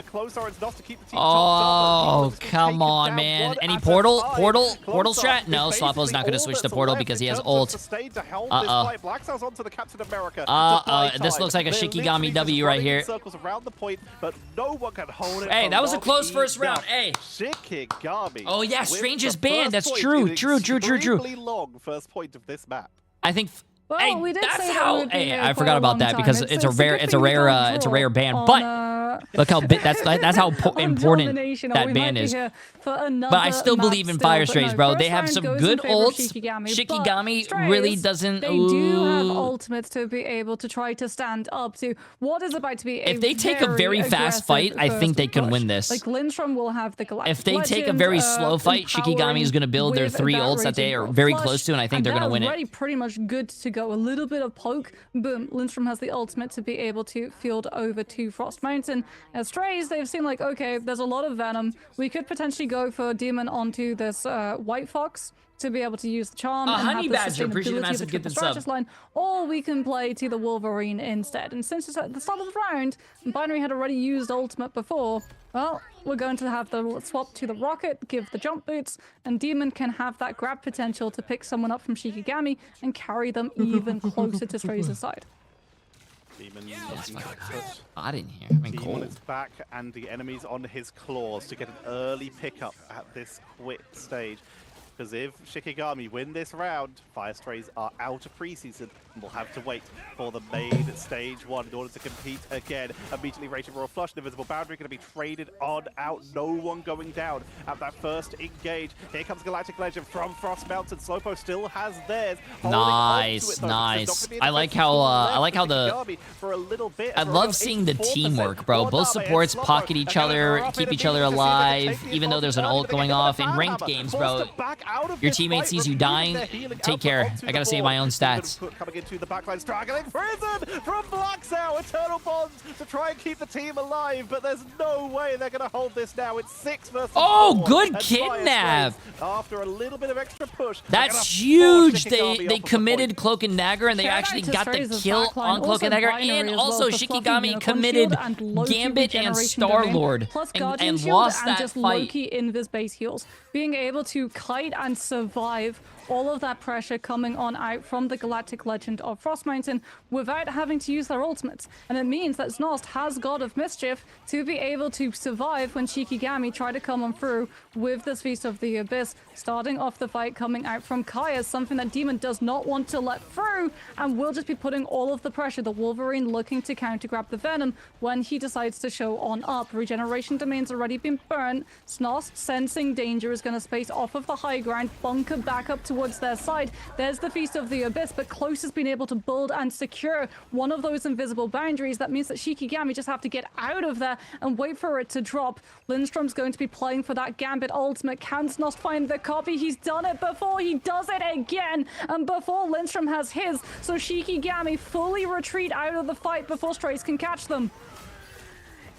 [SPEAKER 3] Oh, come on, man. Any portal strat? No, Sloppo's not going to switch to portal because he has ult. This looks like a Shikigami W right here. Hey, that was a close first round. Hey. Oh, yeah, Strange is banned. That's true. True.
[SPEAKER 2] Long first point of this map.
[SPEAKER 3] I think...
[SPEAKER 4] Well,
[SPEAKER 3] hey,
[SPEAKER 4] we did
[SPEAKER 3] that's
[SPEAKER 4] say
[SPEAKER 3] how...
[SPEAKER 4] that would be
[SPEAKER 3] Hey,
[SPEAKER 4] here
[SPEAKER 3] I
[SPEAKER 4] for
[SPEAKER 3] forgot
[SPEAKER 4] a
[SPEAKER 3] about
[SPEAKER 4] long
[SPEAKER 3] that
[SPEAKER 4] time.
[SPEAKER 3] because it's a
[SPEAKER 4] a good thing we
[SPEAKER 3] rare
[SPEAKER 4] can't
[SPEAKER 3] ban.
[SPEAKER 4] draw
[SPEAKER 3] But
[SPEAKER 4] on,
[SPEAKER 3] look how big that's how important that ban is.
[SPEAKER 4] But
[SPEAKER 3] I still believe in Fire Strays, bro. They have some good ults. Shikigami really doesn't.
[SPEAKER 4] They do have ultimates to be able to try to stand up to what is about to be a
[SPEAKER 3] if they take a very fast fight, I think they can win this.
[SPEAKER 4] Like Lindstrom will have the Galactic
[SPEAKER 3] If they take a very slow fight, Shikigami is going to build their 3 ults that they are very close to, and I think they're going to win it.
[SPEAKER 4] Already pretty much good to go. A little bit of poke, boom. Lindstrom has the ultimate to be able to field over to Frost Mountain. As Strays, they've seen like, okay, there's a lot of Venom. We could potentially go for Demon onto this White Fox to be able to use the charm and
[SPEAKER 3] Honey
[SPEAKER 4] have the
[SPEAKER 3] Badger, appreciate the
[SPEAKER 4] sustainability of
[SPEAKER 3] massive
[SPEAKER 4] the
[SPEAKER 3] gift
[SPEAKER 4] triple
[SPEAKER 3] and sub.
[SPEAKER 4] strategist line, or we can play to the Wolverine instead. And since it's at the start of the round, and Binary had already used ultimate before, well, we're going to have the swap to the Rocket, give the jump boots, and Demon can have that grab potential to pick someone up from Shikigami and carry them even closer to Strays' side.
[SPEAKER 2] Demon
[SPEAKER 3] hot in here. I mean,
[SPEAKER 2] Demon
[SPEAKER 3] cold.
[SPEAKER 2] is back and the enemy's on his claws to get an early pickup at this quick stage. Because if Shikigami win this round, Fire Strays are out of preseason and will have to wait for the main stage 1 in order to compete again. Immediately Raging Royal Flush, the Invisible Boundary going to be traded on out. No one going down at that first engage. Here comes Galactic Legend from Frost Mountain. Slowpo still has theirs.
[SPEAKER 3] Nice. I like how the
[SPEAKER 2] for a little bit.
[SPEAKER 3] I love seeing the teamwork, bro. Both supports pocket each other, keep each other alive, even though there's an ult going off. In ranked games, bro, your teammate sees you dying, take care. I gotta save my own stats.
[SPEAKER 2] Coming into the backline, struggling. Prison from Blacksow. Eternal Bonds to try and keep the team alive, but there's no way they're gonna hold this now. It's 6 versus 4.
[SPEAKER 3] Oh, good kidnap.
[SPEAKER 2] After a little bit of extra push.
[SPEAKER 3] That's huge. They committed Cloak and Dagger, and they actually got the kill on Cloak and Dagger, and also Shikigami committed Gambit and Star-Lord and lost that
[SPEAKER 4] just
[SPEAKER 3] fight.
[SPEAKER 4] Loki invis base heals. Being able to kite and survive all of that pressure coming on out from the Galactic Legend of Frost Mountain without having to use their ultimates. And it means that Snost has God of Mischief to be able to survive when Shikigami try to come on through with this Feast of the Abyss, starting off the fight coming out from Kaya, something that Demon does not want to let through, and will just be putting all of the pressure. The Wolverine looking to counter grab the Venom when he decides to show on up. Regeneration Domain's already been burnt. Snost, sensing danger, is going to space off of the high ground, bunker back up towards their side. There's the Feast of the Abyss, but Close has been able to build and secure one of those invisible boundaries. That means that Shikigami just have to get out of there and wait for it to drop. Lindstrom's going to be playing for that Gambit ultimate. Can Snost find the copy? He's done it before. He does it again. And before Lindstrom has his, so Shikigami fully retreat out of the fight before Strays can catch them.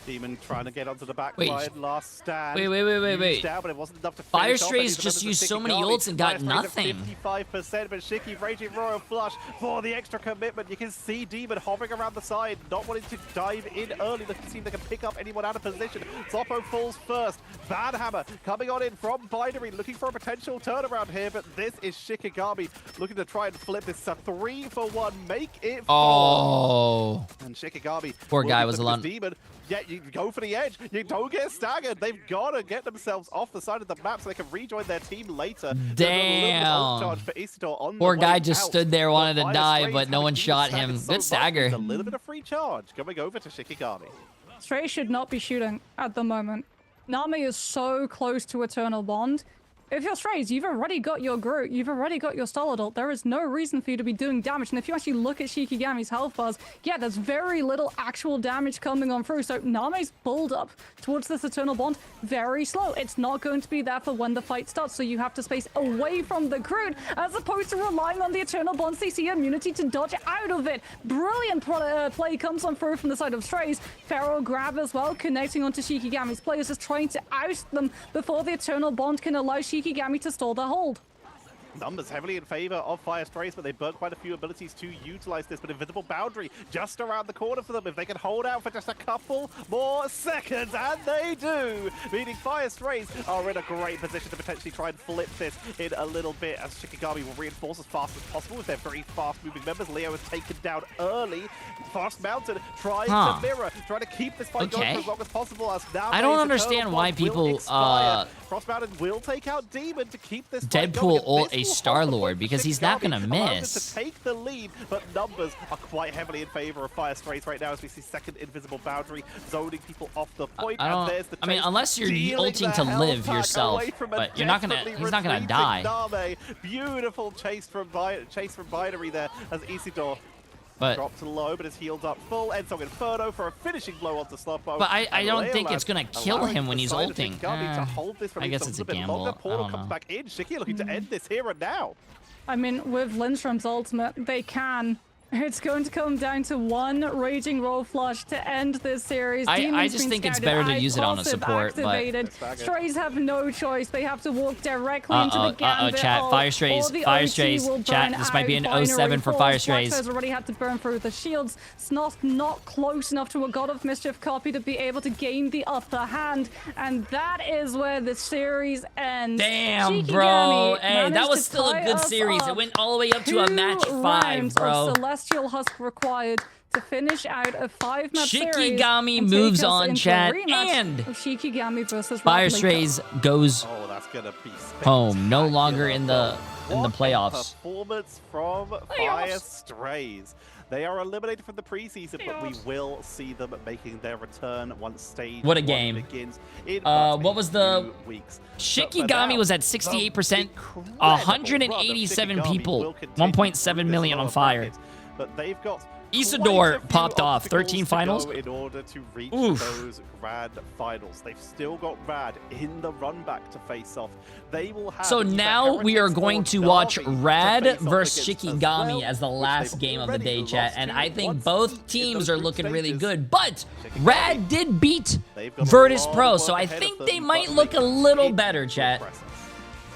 [SPEAKER 2] Demon trying to get onto the back
[SPEAKER 3] Wait.
[SPEAKER 2] line, last stand.
[SPEAKER 3] Wait.
[SPEAKER 2] Down, but it wasn't enough to
[SPEAKER 3] Fire
[SPEAKER 2] finish off any
[SPEAKER 3] Strays just
[SPEAKER 2] defenders of
[SPEAKER 3] used so many
[SPEAKER 2] Shikigami.
[SPEAKER 3] ults and got
[SPEAKER 2] Fire Strays at
[SPEAKER 3] nothing.
[SPEAKER 2] 55%, but Shiki raging Royal Flush for the extra commitment. You can see Demon hovering around the side, not wanting to dive in early, looking to see if they can pick up anyone out of position. Zoppo falls first. Banhammer coming on in from Binary, looking for a potential turnaround here, but this is Shikigami looking to try and flip this. A 3-for-1, make it 4.
[SPEAKER 3] Oh.
[SPEAKER 2] And Shikigami.
[SPEAKER 3] Poor guy was alone.
[SPEAKER 2] Demon. Yeah, you go for the edge. You don't get staggered. They've got to get themselves off the side of the map so they can rejoin their team later.
[SPEAKER 3] Damn.
[SPEAKER 2] For Isidore on
[SPEAKER 3] Poor
[SPEAKER 2] the
[SPEAKER 3] guy
[SPEAKER 2] way
[SPEAKER 3] just
[SPEAKER 2] out.
[SPEAKER 3] stood there, wanted to
[SPEAKER 2] Fire
[SPEAKER 3] die,
[SPEAKER 2] Strays
[SPEAKER 3] but no
[SPEAKER 2] having
[SPEAKER 3] one
[SPEAKER 2] been
[SPEAKER 3] shot
[SPEAKER 2] staggered
[SPEAKER 3] him.
[SPEAKER 2] so
[SPEAKER 3] Good
[SPEAKER 2] much,
[SPEAKER 3] stagger.
[SPEAKER 2] there's a little bit of free charge going over to Shikigami.
[SPEAKER 4] Stray should not be shooting at the moment. Nami is so close to Eternal Bond. If you're Strays, you've already got your Groot, you've already got your Stolidol. There is no reason for you to be doing damage. And if you actually look at Shikigami's health bars, yeah, there's very little actual damage coming on through. So Nami's pulled up towards this Eternal Bond very slow. It's not going to be there for when the fight starts. So you have to space away from the Groot as opposed to relying on the Eternal Bond's CC immunity to dodge out of it. Brilliant play comes on through from the side of Strays. Feral grab as well, connecting onto Shikigami's players, just trying to oust them before the Eternal Bond can allow Shikigami to stall their hold.
[SPEAKER 2] Numbers heavily in favor of Fire Strays, but they burn quite a few abilities to utilize this. But Invisible Boundary just around the corner for them. If they can hold out for just a couple more seconds, and they do, meaning Fire Strays are in a great position to potentially try and flip this in a little bit, as Shikigami will reinforce as fast as possible with their very fast-moving members. Leo is taken down early. Fast Mountain trying to mirror, trying to keep this fight going for as long as possible. As now
[SPEAKER 3] I don't understand why people
[SPEAKER 2] Frost Mountain will take out Demon to keep this
[SPEAKER 3] Deadpool ult a Star-Lord because he's not gonna miss.
[SPEAKER 2] To take the lead, but numbers are quite heavily in favor of Fire Strays right now as we see second Invisible Boundary zoning people off the point.
[SPEAKER 3] I mean, unless you're ulting to live yourself, but you're not gonna. He's not gonna die.
[SPEAKER 2] Name. Beautiful chase from Binary there as Isidore.
[SPEAKER 3] But
[SPEAKER 2] dropped low, but is healed up full. Endsong Inferno for a finishing blow onto Slowpoke.
[SPEAKER 3] But I don't think it's gonna kill him when he's ulting.
[SPEAKER 2] I
[SPEAKER 3] guess it's a gamble.
[SPEAKER 2] Portal comes back in. Shiki looking to end this here and now.
[SPEAKER 4] I mean, with Lindstrom's ultimate, they can. It's going to come down to one Raging Roll Flush to end this series.
[SPEAKER 3] I just think it's better to use it on a support,
[SPEAKER 4] activated. But Strays have no choice. They have to walk directly into the Gambit.
[SPEAKER 3] Chat, Fire Strays, chat, this might be an 07 for Fire Strays.
[SPEAKER 4] Has already had to burn through the shields. Snoth not close enough to a God of Mischief copy to be able to gain the upper hand, and that is where the series ends.
[SPEAKER 3] Damn, bro. Hey, that was still a good series. It went all the way up to a match 5, bro.
[SPEAKER 4] Celestial Husk required to finish out a 5-match series.
[SPEAKER 3] Shikigami moves on, chat, and
[SPEAKER 4] Shikigami versus
[SPEAKER 3] Fire Strays goes
[SPEAKER 2] that's gonna be
[SPEAKER 3] home. No longer in the playoffs.
[SPEAKER 2] Performance from Fire Strays. They are eliminated from the preseason, but we will see them making their return once stage
[SPEAKER 3] what a game
[SPEAKER 2] begins in
[SPEAKER 3] what was the
[SPEAKER 2] weeks.
[SPEAKER 3] Shikigami was at 68%, 187 people, 1.7 million on fire.
[SPEAKER 2] But they've got
[SPEAKER 3] Isidore popped off 13 finals
[SPEAKER 2] in order to reach those grand finals. They've still got Rad in the run back to face off. They will have.
[SPEAKER 3] So now we are going to watch Rad versus Shikigami as the last game of the day, chat, and I think both teams are looking really good. But Rad did beat Virtus Pro, so I think they might look a little better, chat.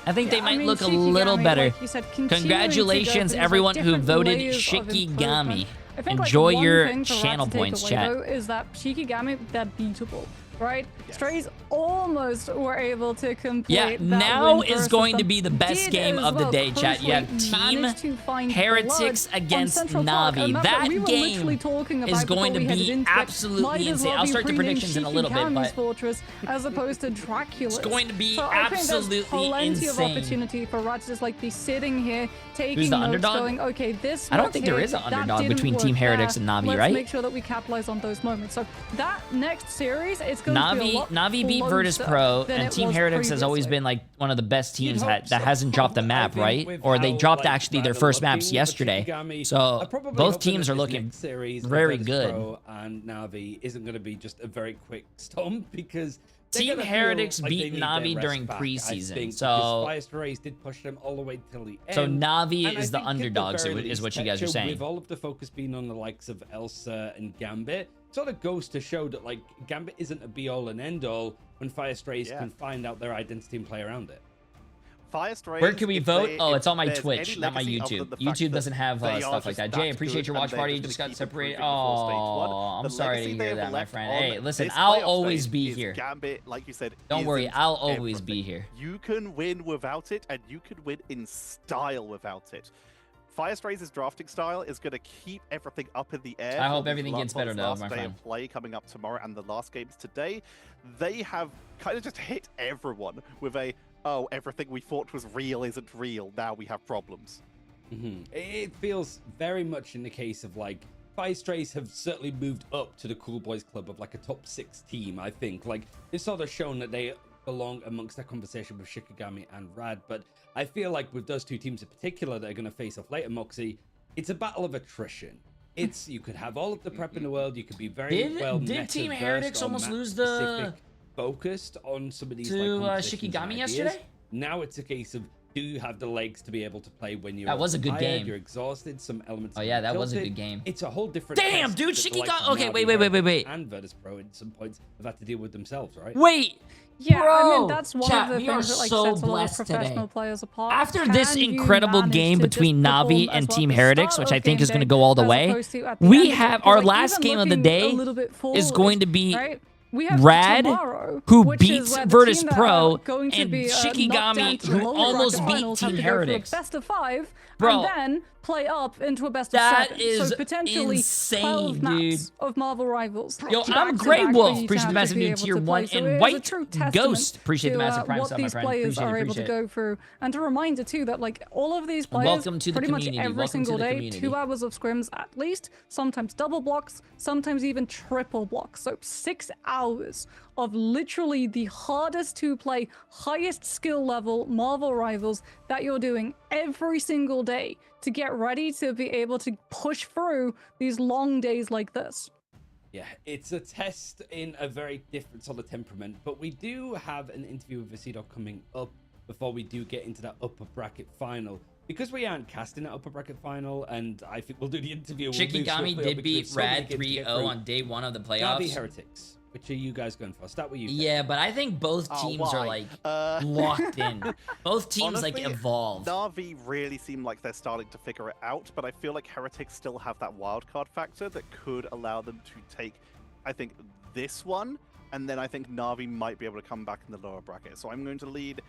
[SPEAKER 3] I think they might look a little better.
[SPEAKER 4] Like you said,
[SPEAKER 3] congratulations, everyone who voted Shikigami. Enjoy your channel points, chat.
[SPEAKER 4] Is that Shikigami, they're beatable, right? Yes. Strays almost were able to complete.
[SPEAKER 3] Yeah, now is going to be the best game of the day, chat. You have Team Heretics against Na'Vi. That game is going to be absolutely insane. I'll start the predictions in a little bit, but
[SPEAKER 4] Fortress as opposed to Dracula.
[SPEAKER 3] It's going to be absolutely insane.
[SPEAKER 4] Plenty of opportunity for Rad to just like be sitting here taking
[SPEAKER 3] notes,
[SPEAKER 4] underdog? Going, okay, this.
[SPEAKER 3] I don't think there is an underdog between Team Heretics and Na'Vi, right?
[SPEAKER 4] Let's make sure that we capitalize on those moments. So that next series, it's going to be a lot
[SPEAKER 3] Na'Vi beat Virtus Pro, and Team Heretics has always been like one of the best teams that hasn't dropped the map, right? Or they dropped actually their first maps yesterday. So both teams are looking very good.
[SPEAKER 1] Pro and Na'Vi isn't going to be just a very quick stomp because
[SPEAKER 3] Team Heretics beat Na'Vi during preseason, so
[SPEAKER 1] Fire Strays did push them all the way till the end.
[SPEAKER 3] So Na'Vi is the underdog, is what you guys are saying.
[SPEAKER 1] With all of the focus being on the likes of Elsa and Gambit, sort of goes to show that like Gambit isn't a be-all and end-all when Fire Strays can find out their identity and play around it.
[SPEAKER 2] Fire Strays,
[SPEAKER 3] where can we vote? Oh, it's on my
[SPEAKER 2] there's
[SPEAKER 3] Twitch,
[SPEAKER 2] any
[SPEAKER 3] not my
[SPEAKER 2] legacy
[SPEAKER 3] YouTube.
[SPEAKER 2] other than the fact
[SPEAKER 3] YouTube
[SPEAKER 2] that
[SPEAKER 3] doesn't have
[SPEAKER 2] they are
[SPEAKER 3] stuff like
[SPEAKER 2] just
[SPEAKER 3] that. Jay,
[SPEAKER 2] that
[SPEAKER 3] appreciate
[SPEAKER 2] good,
[SPEAKER 3] your
[SPEAKER 2] and
[SPEAKER 3] watch
[SPEAKER 2] they're
[SPEAKER 3] party. You
[SPEAKER 2] just
[SPEAKER 3] just
[SPEAKER 2] gonna
[SPEAKER 3] got
[SPEAKER 2] keep
[SPEAKER 3] separated.
[SPEAKER 2] improving from stage one.
[SPEAKER 3] Oh, I'm
[SPEAKER 2] The
[SPEAKER 3] sorry to
[SPEAKER 2] legacy
[SPEAKER 3] hear
[SPEAKER 2] they
[SPEAKER 3] that,
[SPEAKER 2] have
[SPEAKER 3] my
[SPEAKER 2] left
[SPEAKER 3] friend.
[SPEAKER 2] on
[SPEAKER 3] Hey, listen,
[SPEAKER 2] this
[SPEAKER 3] I'll
[SPEAKER 2] playoff
[SPEAKER 3] always
[SPEAKER 2] stage
[SPEAKER 3] be
[SPEAKER 2] is
[SPEAKER 3] here.
[SPEAKER 2] Gambit, like you said,
[SPEAKER 3] Don't worry,
[SPEAKER 2] isn't
[SPEAKER 3] I'll always
[SPEAKER 2] everything.
[SPEAKER 3] be here.
[SPEAKER 2] You can win without it, and you can win in style without it. Fire Strays' drafting style is going to keep everything up in the air.
[SPEAKER 3] I hope
[SPEAKER 2] for
[SPEAKER 3] everything gets better, though,
[SPEAKER 2] last
[SPEAKER 3] my
[SPEAKER 2] day
[SPEAKER 3] friend.
[SPEAKER 2] of play coming up tomorrow and the last games today. They have kind of just hit everyone with a, oh, everything we thought was real isn't real. Now we have problems.
[SPEAKER 1] It feels very much in the case of like Fire Strays have certainly moved up to the Cool Boys Club of like a top 6 team. I think like it's sort of shown that they belong amongst that conversation with Shikigami and Rad, but I feel like with those two teams in particular that are going to face off later, Moxie, it's a battle of attrition. It's you could have all of the prep in the world, you could be very
[SPEAKER 3] Did Team Heretics almost lose the
[SPEAKER 1] focused on some of these
[SPEAKER 3] to
[SPEAKER 1] like,
[SPEAKER 3] Shikigami yesterday?
[SPEAKER 1] Now it's a case of do you have the legs to be able to play when you're
[SPEAKER 3] That was a good
[SPEAKER 1] tired,
[SPEAKER 3] game.
[SPEAKER 1] You're exhausted, some elements.
[SPEAKER 3] Oh yeah, that was a good game.
[SPEAKER 1] It's a whole different.
[SPEAKER 3] Damn,
[SPEAKER 1] test
[SPEAKER 3] dude,
[SPEAKER 1] that the likes
[SPEAKER 3] Shikigami.
[SPEAKER 1] of
[SPEAKER 3] Okay,
[SPEAKER 1] Navi,
[SPEAKER 3] wait.
[SPEAKER 1] And Virtus Pro at some points have had to deal with themselves, right?
[SPEAKER 3] Wait.
[SPEAKER 4] Yeah,
[SPEAKER 3] Bro,
[SPEAKER 4] I mean, that's one
[SPEAKER 3] chat,
[SPEAKER 4] of the
[SPEAKER 3] we are
[SPEAKER 4] things that like
[SPEAKER 3] so
[SPEAKER 4] sets a lot of
[SPEAKER 3] blessed
[SPEAKER 4] professional
[SPEAKER 3] today.
[SPEAKER 4] players apart.
[SPEAKER 3] After
[SPEAKER 4] Can
[SPEAKER 3] this
[SPEAKER 4] you
[SPEAKER 3] incredible
[SPEAKER 4] manage
[SPEAKER 3] game
[SPEAKER 4] to just
[SPEAKER 3] between Navi
[SPEAKER 4] perform
[SPEAKER 3] and
[SPEAKER 4] as well
[SPEAKER 3] Team
[SPEAKER 4] at the
[SPEAKER 3] Heretics,
[SPEAKER 4] start
[SPEAKER 3] which I
[SPEAKER 4] of
[SPEAKER 3] think
[SPEAKER 4] game
[SPEAKER 3] is going to
[SPEAKER 4] day
[SPEAKER 3] go all the
[SPEAKER 4] as
[SPEAKER 3] way,
[SPEAKER 4] opposed to at the
[SPEAKER 3] we
[SPEAKER 4] end?
[SPEAKER 3] have
[SPEAKER 4] Because,
[SPEAKER 3] our
[SPEAKER 4] like,
[SPEAKER 3] last
[SPEAKER 4] even
[SPEAKER 3] game of the
[SPEAKER 4] looking
[SPEAKER 3] day
[SPEAKER 4] a little bit
[SPEAKER 3] is
[SPEAKER 4] forward,
[SPEAKER 3] going to be
[SPEAKER 4] right? We have
[SPEAKER 3] Rad,
[SPEAKER 4] tomorrow,
[SPEAKER 3] who
[SPEAKER 4] which
[SPEAKER 3] beats
[SPEAKER 4] is where the
[SPEAKER 3] Virtus
[SPEAKER 4] team that
[SPEAKER 3] Pro,
[SPEAKER 4] are going to
[SPEAKER 3] and
[SPEAKER 4] be, knocked down
[SPEAKER 3] Shikigami,
[SPEAKER 4] to the
[SPEAKER 3] who
[SPEAKER 4] lower
[SPEAKER 3] almost
[SPEAKER 4] bracket
[SPEAKER 3] beat
[SPEAKER 4] finals, have
[SPEAKER 3] Team
[SPEAKER 4] to go through a
[SPEAKER 3] Heretics.
[SPEAKER 4] best of 5,
[SPEAKER 3] Bro,
[SPEAKER 4] and then play up into a best of
[SPEAKER 3] that
[SPEAKER 4] 7.
[SPEAKER 3] is
[SPEAKER 4] So potentially
[SPEAKER 3] insane,
[SPEAKER 4] 12
[SPEAKER 3] dude.
[SPEAKER 4] maps of Marvel Rivals.
[SPEAKER 3] Yo, I'm
[SPEAKER 4] back-to-back
[SPEAKER 3] Grey
[SPEAKER 4] for
[SPEAKER 3] Wolf.
[SPEAKER 4] you to
[SPEAKER 3] Appreciate
[SPEAKER 4] have
[SPEAKER 3] the
[SPEAKER 4] to
[SPEAKER 3] massive
[SPEAKER 4] be
[SPEAKER 3] new
[SPEAKER 4] able
[SPEAKER 3] tier
[SPEAKER 4] to
[SPEAKER 3] 1
[SPEAKER 4] play. So
[SPEAKER 3] and
[SPEAKER 4] it is a
[SPEAKER 3] White
[SPEAKER 4] true testament
[SPEAKER 3] Ghost. Appreciate the
[SPEAKER 4] to,
[SPEAKER 3] massive prime
[SPEAKER 4] what
[SPEAKER 3] sub, my
[SPEAKER 4] these
[SPEAKER 3] friend.
[SPEAKER 4] players
[SPEAKER 3] Appreciate
[SPEAKER 4] are
[SPEAKER 3] it,
[SPEAKER 4] able to
[SPEAKER 3] appreciate it.
[SPEAKER 4] go through. And a reminder too that like all of these players,
[SPEAKER 3] Welcome to the
[SPEAKER 4] pretty much
[SPEAKER 3] community.
[SPEAKER 4] every
[SPEAKER 3] Welcome to
[SPEAKER 4] single
[SPEAKER 3] the
[SPEAKER 4] day,
[SPEAKER 3] community.
[SPEAKER 4] 2 hours of scrims at least, sometimes double blocks, sometimes even triple blocks. So 6 hours of literally the hardest to play, highest skill level Marvel Rivals that you're doing every single day to get ready to be able to push through these long days like this.
[SPEAKER 1] Yeah, it's a test in a very different sort of temperament, but we do have an interview with Vasido coming up before we do get into that upper bracket final. Because we aren't casting that upper bracket final, and I think we'll do the interview.
[SPEAKER 3] Shikigami did beat Rad 3-0 on day 1 of the playoffs.
[SPEAKER 1] Navi Heretics. Which are you guys going for? I'll start with you.
[SPEAKER 3] Yeah, but I think both teams are like locked in. Both teams
[SPEAKER 2] Honestly,
[SPEAKER 3] like evolved.
[SPEAKER 2] Navi really seem like they're starting to figure it out, but I feel like Heretics still have that wildcard factor that could allow them to take, I think, this one, and then I think Navi might be able to come back in the lower bracket. So I'm going to lead.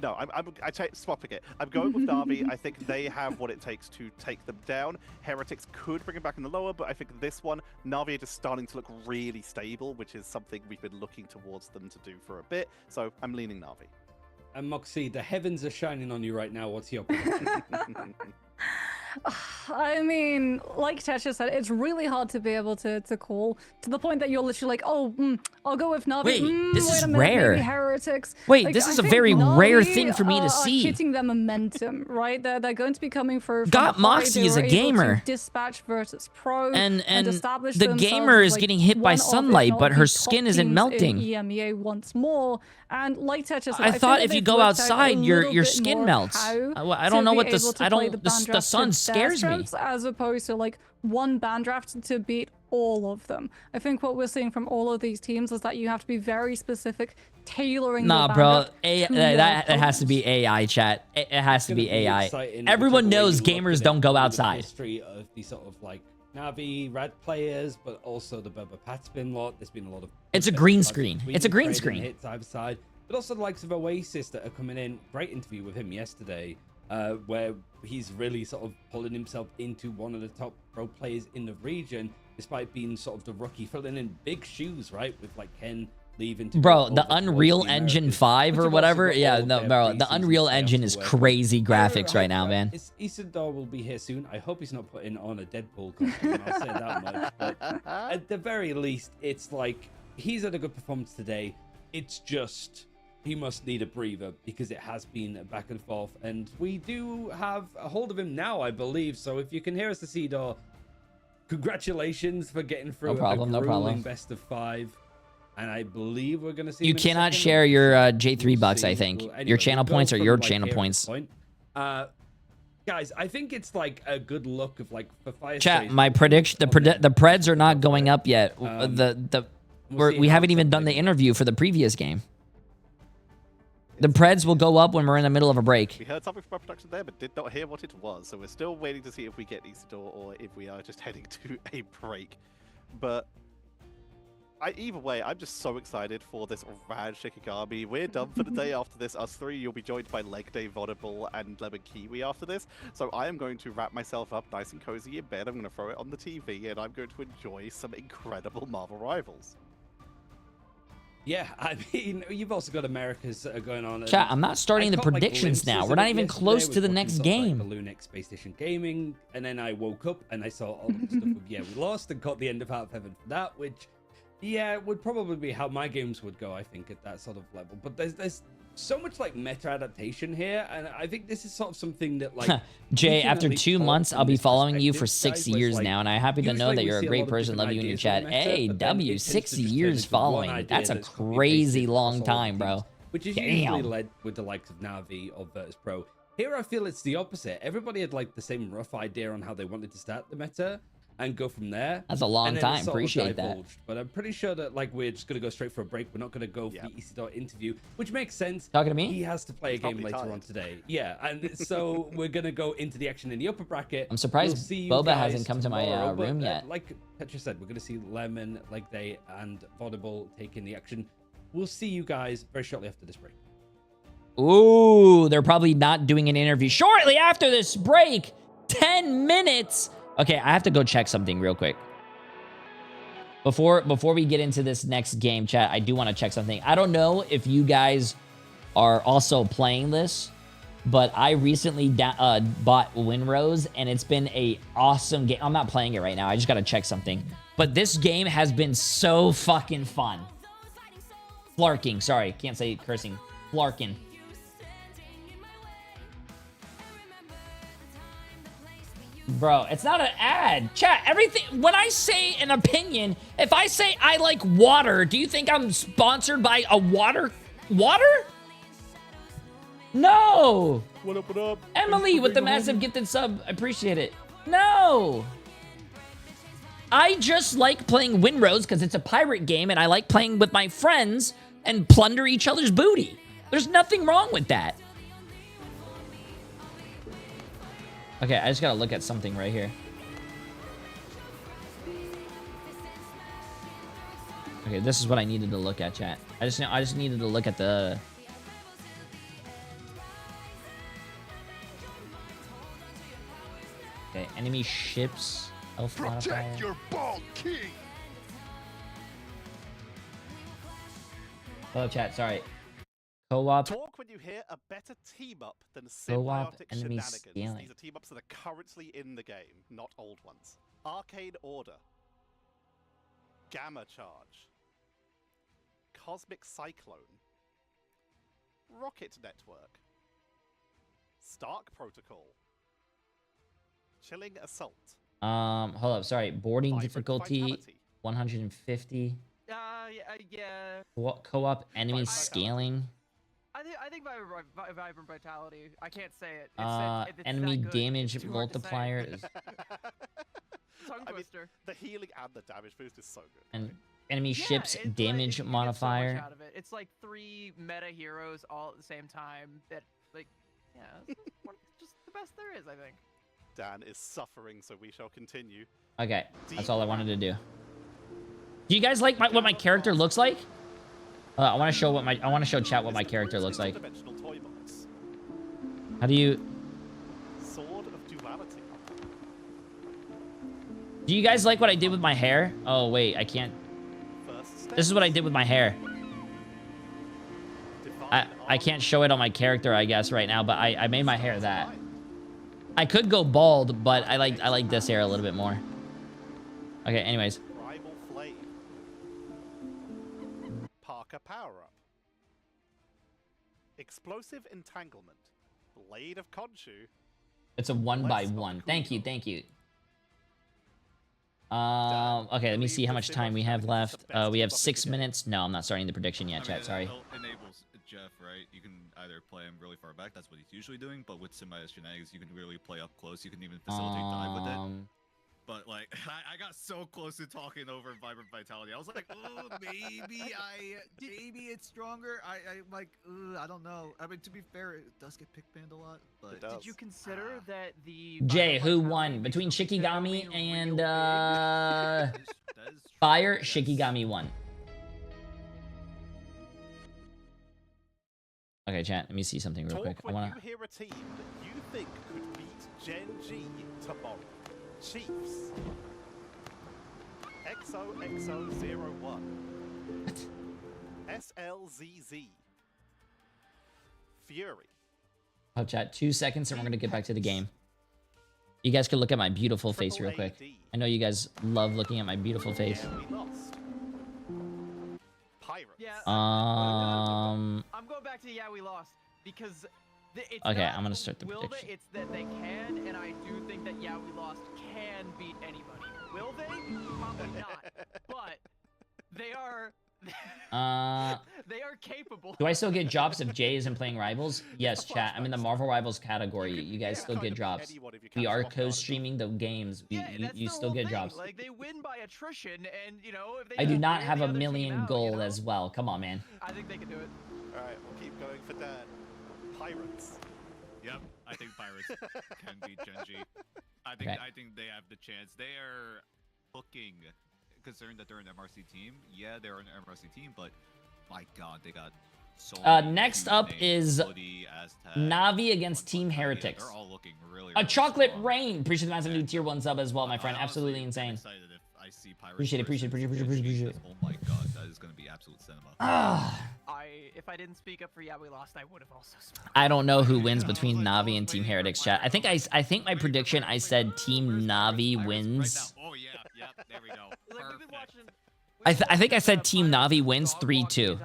[SPEAKER 2] No, I swapping it. I'm going with Navi. I think they have what it takes to take them down. Heretics could bring them back in the lower, but I think this one, Navi are just starting to look really stable, which is something we've been looking towards them to do for a bit. So I'm leaning Navi.
[SPEAKER 1] And Moxie, the heavens are shining on you right now. What's your prediction?
[SPEAKER 4] I mean, like Tesha said, it's really hard to be able to call to the point that you're literally like, oh, I'll go with Navi.
[SPEAKER 3] Wait, this
[SPEAKER 4] wait
[SPEAKER 3] is
[SPEAKER 4] a minute,
[SPEAKER 3] rare.
[SPEAKER 4] maybe Heretics.
[SPEAKER 3] Wait,
[SPEAKER 4] Like,
[SPEAKER 3] this
[SPEAKER 4] I
[SPEAKER 3] is a
[SPEAKER 4] think
[SPEAKER 3] very rare
[SPEAKER 4] Navi
[SPEAKER 3] thing for me to
[SPEAKER 4] are
[SPEAKER 3] see.
[SPEAKER 4] hitting their momentum, right? They're going to be coming through.
[SPEAKER 3] Got Moxie as a gamer.
[SPEAKER 4] Dispatch Virtus Pro
[SPEAKER 3] and
[SPEAKER 4] establish
[SPEAKER 3] the gamer is getting hit by sunlight, but her skin isn't melting.
[SPEAKER 4] EMEA once more. And like Tetris said,
[SPEAKER 3] I thought
[SPEAKER 4] think
[SPEAKER 3] if you
[SPEAKER 4] they've
[SPEAKER 3] go
[SPEAKER 4] worked out
[SPEAKER 3] outside,
[SPEAKER 4] a
[SPEAKER 3] your
[SPEAKER 4] little bit
[SPEAKER 3] skin
[SPEAKER 4] more
[SPEAKER 3] melts.
[SPEAKER 4] how
[SPEAKER 3] I don't know
[SPEAKER 4] to
[SPEAKER 3] what
[SPEAKER 4] be
[SPEAKER 3] this.
[SPEAKER 4] able to
[SPEAKER 3] I
[SPEAKER 4] play
[SPEAKER 3] don't.
[SPEAKER 4] the
[SPEAKER 3] The
[SPEAKER 4] band draft
[SPEAKER 3] sun
[SPEAKER 4] to their
[SPEAKER 3] scares me.
[SPEAKER 4] strengths, as opposed to like one band draft to beat all of them. I think what we're seeing from all of these teams is that you have to be very specific, tailoring.
[SPEAKER 3] Nah,
[SPEAKER 4] your band
[SPEAKER 3] bro,
[SPEAKER 4] draft to your
[SPEAKER 3] that has to
[SPEAKER 4] opponents.
[SPEAKER 3] be AI, chat. It has to be AI.
[SPEAKER 1] Exciting
[SPEAKER 3] Everyone
[SPEAKER 1] whichever way
[SPEAKER 3] knows
[SPEAKER 1] you look
[SPEAKER 3] gamers
[SPEAKER 1] at
[SPEAKER 3] don't
[SPEAKER 1] it,
[SPEAKER 3] go
[SPEAKER 1] with the
[SPEAKER 3] outside.
[SPEAKER 1] History of the sort of like Navi Rad players, but also the Bubba Patspin lot. There's been a lot of.
[SPEAKER 3] It's a green screen. It's a green screen.
[SPEAKER 1] Hits either side, but also the likes of Oasis that are coming in. Great interview with him yesterday, where he's really sort of pulling himself into one of the top pro players in the region, despite being sort of the rookie, filling in big shoes, right? With like Ken leaving to
[SPEAKER 3] Bro,
[SPEAKER 1] go
[SPEAKER 3] the
[SPEAKER 1] over towards
[SPEAKER 3] Unreal
[SPEAKER 1] the
[SPEAKER 3] Engine
[SPEAKER 1] Americas,
[SPEAKER 3] 5
[SPEAKER 1] which
[SPEAKER 3] or
[SPEAKER 1] have also
[SPEAKER 3] whatever.
[SPEAKER 1] got
[SPEAKER 3] Yeah,
[SPEAKER 1] all of
[SPEAKER 3] no,
[SPEAKER 1] their
[SPEAKER 3] bro, the
[SPEAKER 1] preseason
[SPEAKER 3] Unreal
[SPEAKER 1] stuff
[SPEAKER 3] Engine
[SPEAKER 1] to
[SPEAKER 3] is
[SPEAKER 1] work
[SPEAKER 3] crazy
[SPEAKER 1] with.
[SPEAKER 3] graphics right now, man.
[SPEAKER 1] Isidore will be here soon. I hope he's not putting on a Deadpool costume. I'll say that much. But at the very least, it's like he's had a good performance today. It's just he must need a breather because it has been a back and forth, and we do have a hold of him now, I believe. So if you can hear us, Isidore, congratulations for getting through a grueling best of 5. And I believe we're going to see.
[SPEAKER 3] You cannot share your J3 bucks, I think. Your channel points are your channel points.
[SPEAKER 1] Guys, I think it's like a good look of like for Fire.
[SPEAKER 3] Chat, my prediction, the Preds are not going up yet. We haven't even done the interview for the previous game. The Preds will go up when we're in the middle of a break.
[SPEAKER 2] We heard something from our production there, but did not hear what it was. So we're still waiting to see if we get Isidore or if we are just heading to a break. But either way, I'm just so excited for this Rad Shikigami. We're done for the day after this. Us three, you'll be joined by Leg Day, Vodable, and Lemon Kiwi after this. So I am going to wrap myself up nice and cozy in bed. I'm going to throw it on the TV, and I'm going to enjoy some incredible Marvel Rivals.
[SPEAKER 1] Yeah, I mean, you've also got Americas going on.
[SPEAKER 3] Chat, I'm not starting the predictions now. We're not even close to the next game.
[SPEAKER 1] Like the Lunex Space Station Gaming, and then I woke up and I saw all the stuff of, yeah, we lost and caught the end of Heart of Heaven for that, which, yeah, would probably be how my games would go, I think, at that sort of level. But there's so much, like, meta adaptation here, and I think this is sort of something that, like...
[SPEAKER 3] Jay, after 2 months, I'll be following you for 6 years now, and I'm happy to know that you're a great person. Love you in your chat. Hey, W, 6 years following. That's a crazy long time, bro.
[SPEAKER 1] Which is usually led with the likes of Navi or Virtus Pro. Here, I feel it's the opposite. Everybody had, like, the same rough idea on how they wanted to start the meta and go from there.
[SPEAKER 3] That's a long time. Appreciate that.
[SPEAKER 1] But I'm pretty sure that, like, we're just going to go straight for a break. We're not going to go for the Isidore interview, which makes sense.
[SPEAKER 3] Talking to me?
[SPEAKER 1] He has to play a game later on today. Yeah, and so we're going to go into the action in the upper bracket.
[SPEAKER 3] I'm surprised Boba hasn't come to my room yet.
[SPEAKER 1] Like Petra said, we're going to see Lemon, Leg Day, and Vodable taking the action. We'll see you guys very shortly after this break.
[SPEAKER 3] Ooh, they're probably not doing an interview shortly after this break. 10 minutes. Okay, I have to go check something real quick. Before we get into this next game, chat, I do want to check something. I don't know if you guys are also playing this, but I recently bought Winrose, and it's been a awesome game. I'm not playing it right now. I just got to check something. But this game has been so fucking fun. Flarking. Sorry, can't say cursing. Flarking. Bro, it's not an ad. Chat, everything, when I say an opinion, if I say I like water, do you think I'm sponsored by a water? No.
[SPEAKER 2] What up, what up?
[SPEAKER 3] Emily with the massive gifted sub. I appreciate it. No. I just like playing Winrose because it's a pirate game and I like playing with my friends and plunder each other's booty. There's nothing wrong with that. Okay, I just gotta look at something right here. Okay, this is what I needed to look at, chat. I just needed to look at the... Okay, enemy ships. Elf modifier.
[SPEAKER 10] Protect your bald king.
[SPEAKER 3] Hello, chat. Sorry. Co-op.
[SPEAKER 2] Talk when you hear a better team up than symbiotic
[SPEAKER 3] enemy
[SPEAKER 2] shenanigans.
[SPEAKER 3] scaling.
[SPEAKER 2] These are team ups that are currently in the game, not old ones. Arcade Order, Gamma Charge, Cosmic Cyclone, Rocket Network, Stark Protocol, Chilling Assault.
[SPEAKER 3] Hold up. Sorry. Boarding
[SPEAKER 2] Vibrant
[SPEAKER 3] difficulty
[SPEAKER 2] Vitality.
[SPEAKER 3] 150.
[SPEAKER 11] Yeah.
[SPEAKER 3] Co-op enemy scaling.
[SPEAKER 11] I think Vibrant Vitality. I can't say it. It's
[SPEAKER 3] Enemy
[SPEAKER 11] that good.
[SPEAKER 3] damage
[SPEAKER 11] It's too hard to say.
[SPEAKER 3] multiplier is
[SPEAKER 11] Tongue
[SPEAKER 2] I mean,
[SPEAKER 11] twister.
[SPEAKER 2] the healing and the damage boost is so good.
[SPEAKER 3] and enemy ships
[SPEAKER 11] it's like-
[SPEAKER 3] damage
[SPEAKER 11] you get so much
[SPEAKER 3] modifier.
[SPEAKER 11] out of it. It's like 3 meta heroes all at the same time. That like, yeah, it's just the best there is, I think.
[SPEAKER 2] Dan is suffering, so we shall continue.
[SPEAKER 3] Okay, that's all I wanted to do. Do you guys like what my character looks like? I want to show chat what my character looks like.
[SPEAKER 2] Toy box.
[SPEAKER 3] How do you?
[SPEAKER 2] Sword of Duality.
[SPEAKER 3] Do you guys like what I did with my hair? Oh wait, I can't. This is what I did with my hair. I can't show it on my character, I guess, right now, but I made my hair that. I could go bald, but I like this hair a little bit more. Okay, anyways.
[SPEAKER 2] Rival Flame. Parker Power-Up. Explosive Entanglement. Blade of Khonshu.
[SPEAKER 3] It's a 1x1. Thank you. Okay, let me see how much time we have left. We have 6 minutes. No, I'm not starting the prediction yet, chat. Sorry.
[SPEAKER 12] Enables Jeff, right? You can either play him really far back. That's what he's usually doing. But with Symbiote Shenanigans, you can really play up close. You can even facilitate dive with it. But like, I got so close to talking over Vibrant Vitality. I was like, oh, maybe it's stronger. I don't know. I mean, to be fair, it does get pick banned a lot. But
[SPEAKER 11] did you consider that the
[SPEAKER 3] Jay, who won between Shikigami and Fire? Shikigami won. Okay, chat. Let me see something real quick.
[SPEAKER 2] When you hear a team that you think could beat Gen G tomorrow. Chiefs. XOXO01. SLZZ. Fury.
[SPEAKER 3] Oh, chat. 2 seconds, and we're gonna get back to the game. You guys can look at my beautiful face real quick. I know you guys love looking at my beautiful face.
[SPEAKER 2] Yeah, we lost. Pirates.
[SPEAKER 11] Yeah.
[SPEAKER 3] Um.
[SPEAKER 11] I'm going back to we lost because it's
[SPEAKER 3] Okay,
[SPEAKER 11] not
[SPEAKER 3] I'm gonna start the
[SPEAKER 11] will
[SPEAKER 3] prediction.
[SPEAKER 11] they, it's that they can, and I do think that we lost can beat anybody. Will they? Probably not. But they are. They are capable.
[SPEAKER 3] Do I still get drops if Jay isn't playing Rivals? Yes, chat. I'm in the Marvel Rivals category. You guys still get drops. We are co-streaming the games. You still get drops.
[SPEAKER 11] Like they win by attrition, and you know if they.
[SPEAKER 3] I do not
[SPEAKER 11] wear
[SPEAKER 3] have
[SPEAKER 11] the
[SPEAKER 3] a
[SPEAKER 11] other team
[SPEAKER 3] million
[SPEAKER 11] out,
[SPEAKER 3] gold
[SPEAKER 11] you know?
[SPEAKER 3] as well. Come on, man.
[SPEAKER 11] I think they can do it.
[SPEAKER 2] All right, we'll keep going for Dan. Pirates.
[SPEAKER 12] Yep, I think Pirates can beat Gen G. I think they have the chance. They are looking concerned that they're an MRC team. Yeah, they're an MRC team, but my God, they got so.
[SPEAKER 3] Next up is Navi against Team Heretics.
[SPEAKER 12] They're all looking really.
[SPEAKER 3] A chocolate rain. Appreciate the massive new tier 1 sub as well, my friend.
[SPEAKER 12] Honestly,
[SPEAKER 3] Absolutely insane.
[SPEAKER 12] I'm excited if I see Pirates
[SPEAKER 3] Appreciate it.
[SPEAKER 12] Oh my God, that is going to be absolute cinema.
[SPEAKER 11] If I didn't speak up for we lost, I would have also spoken.
[SPEAKER 3] I don't know who wins between Navi and Team Heretics, chat. I think my prediction, I said Team Navi wins.
[SPEAKER 12] Oh yeah, there we go.
[SPEAKER 3] I think I said Team Navi wins 3-2.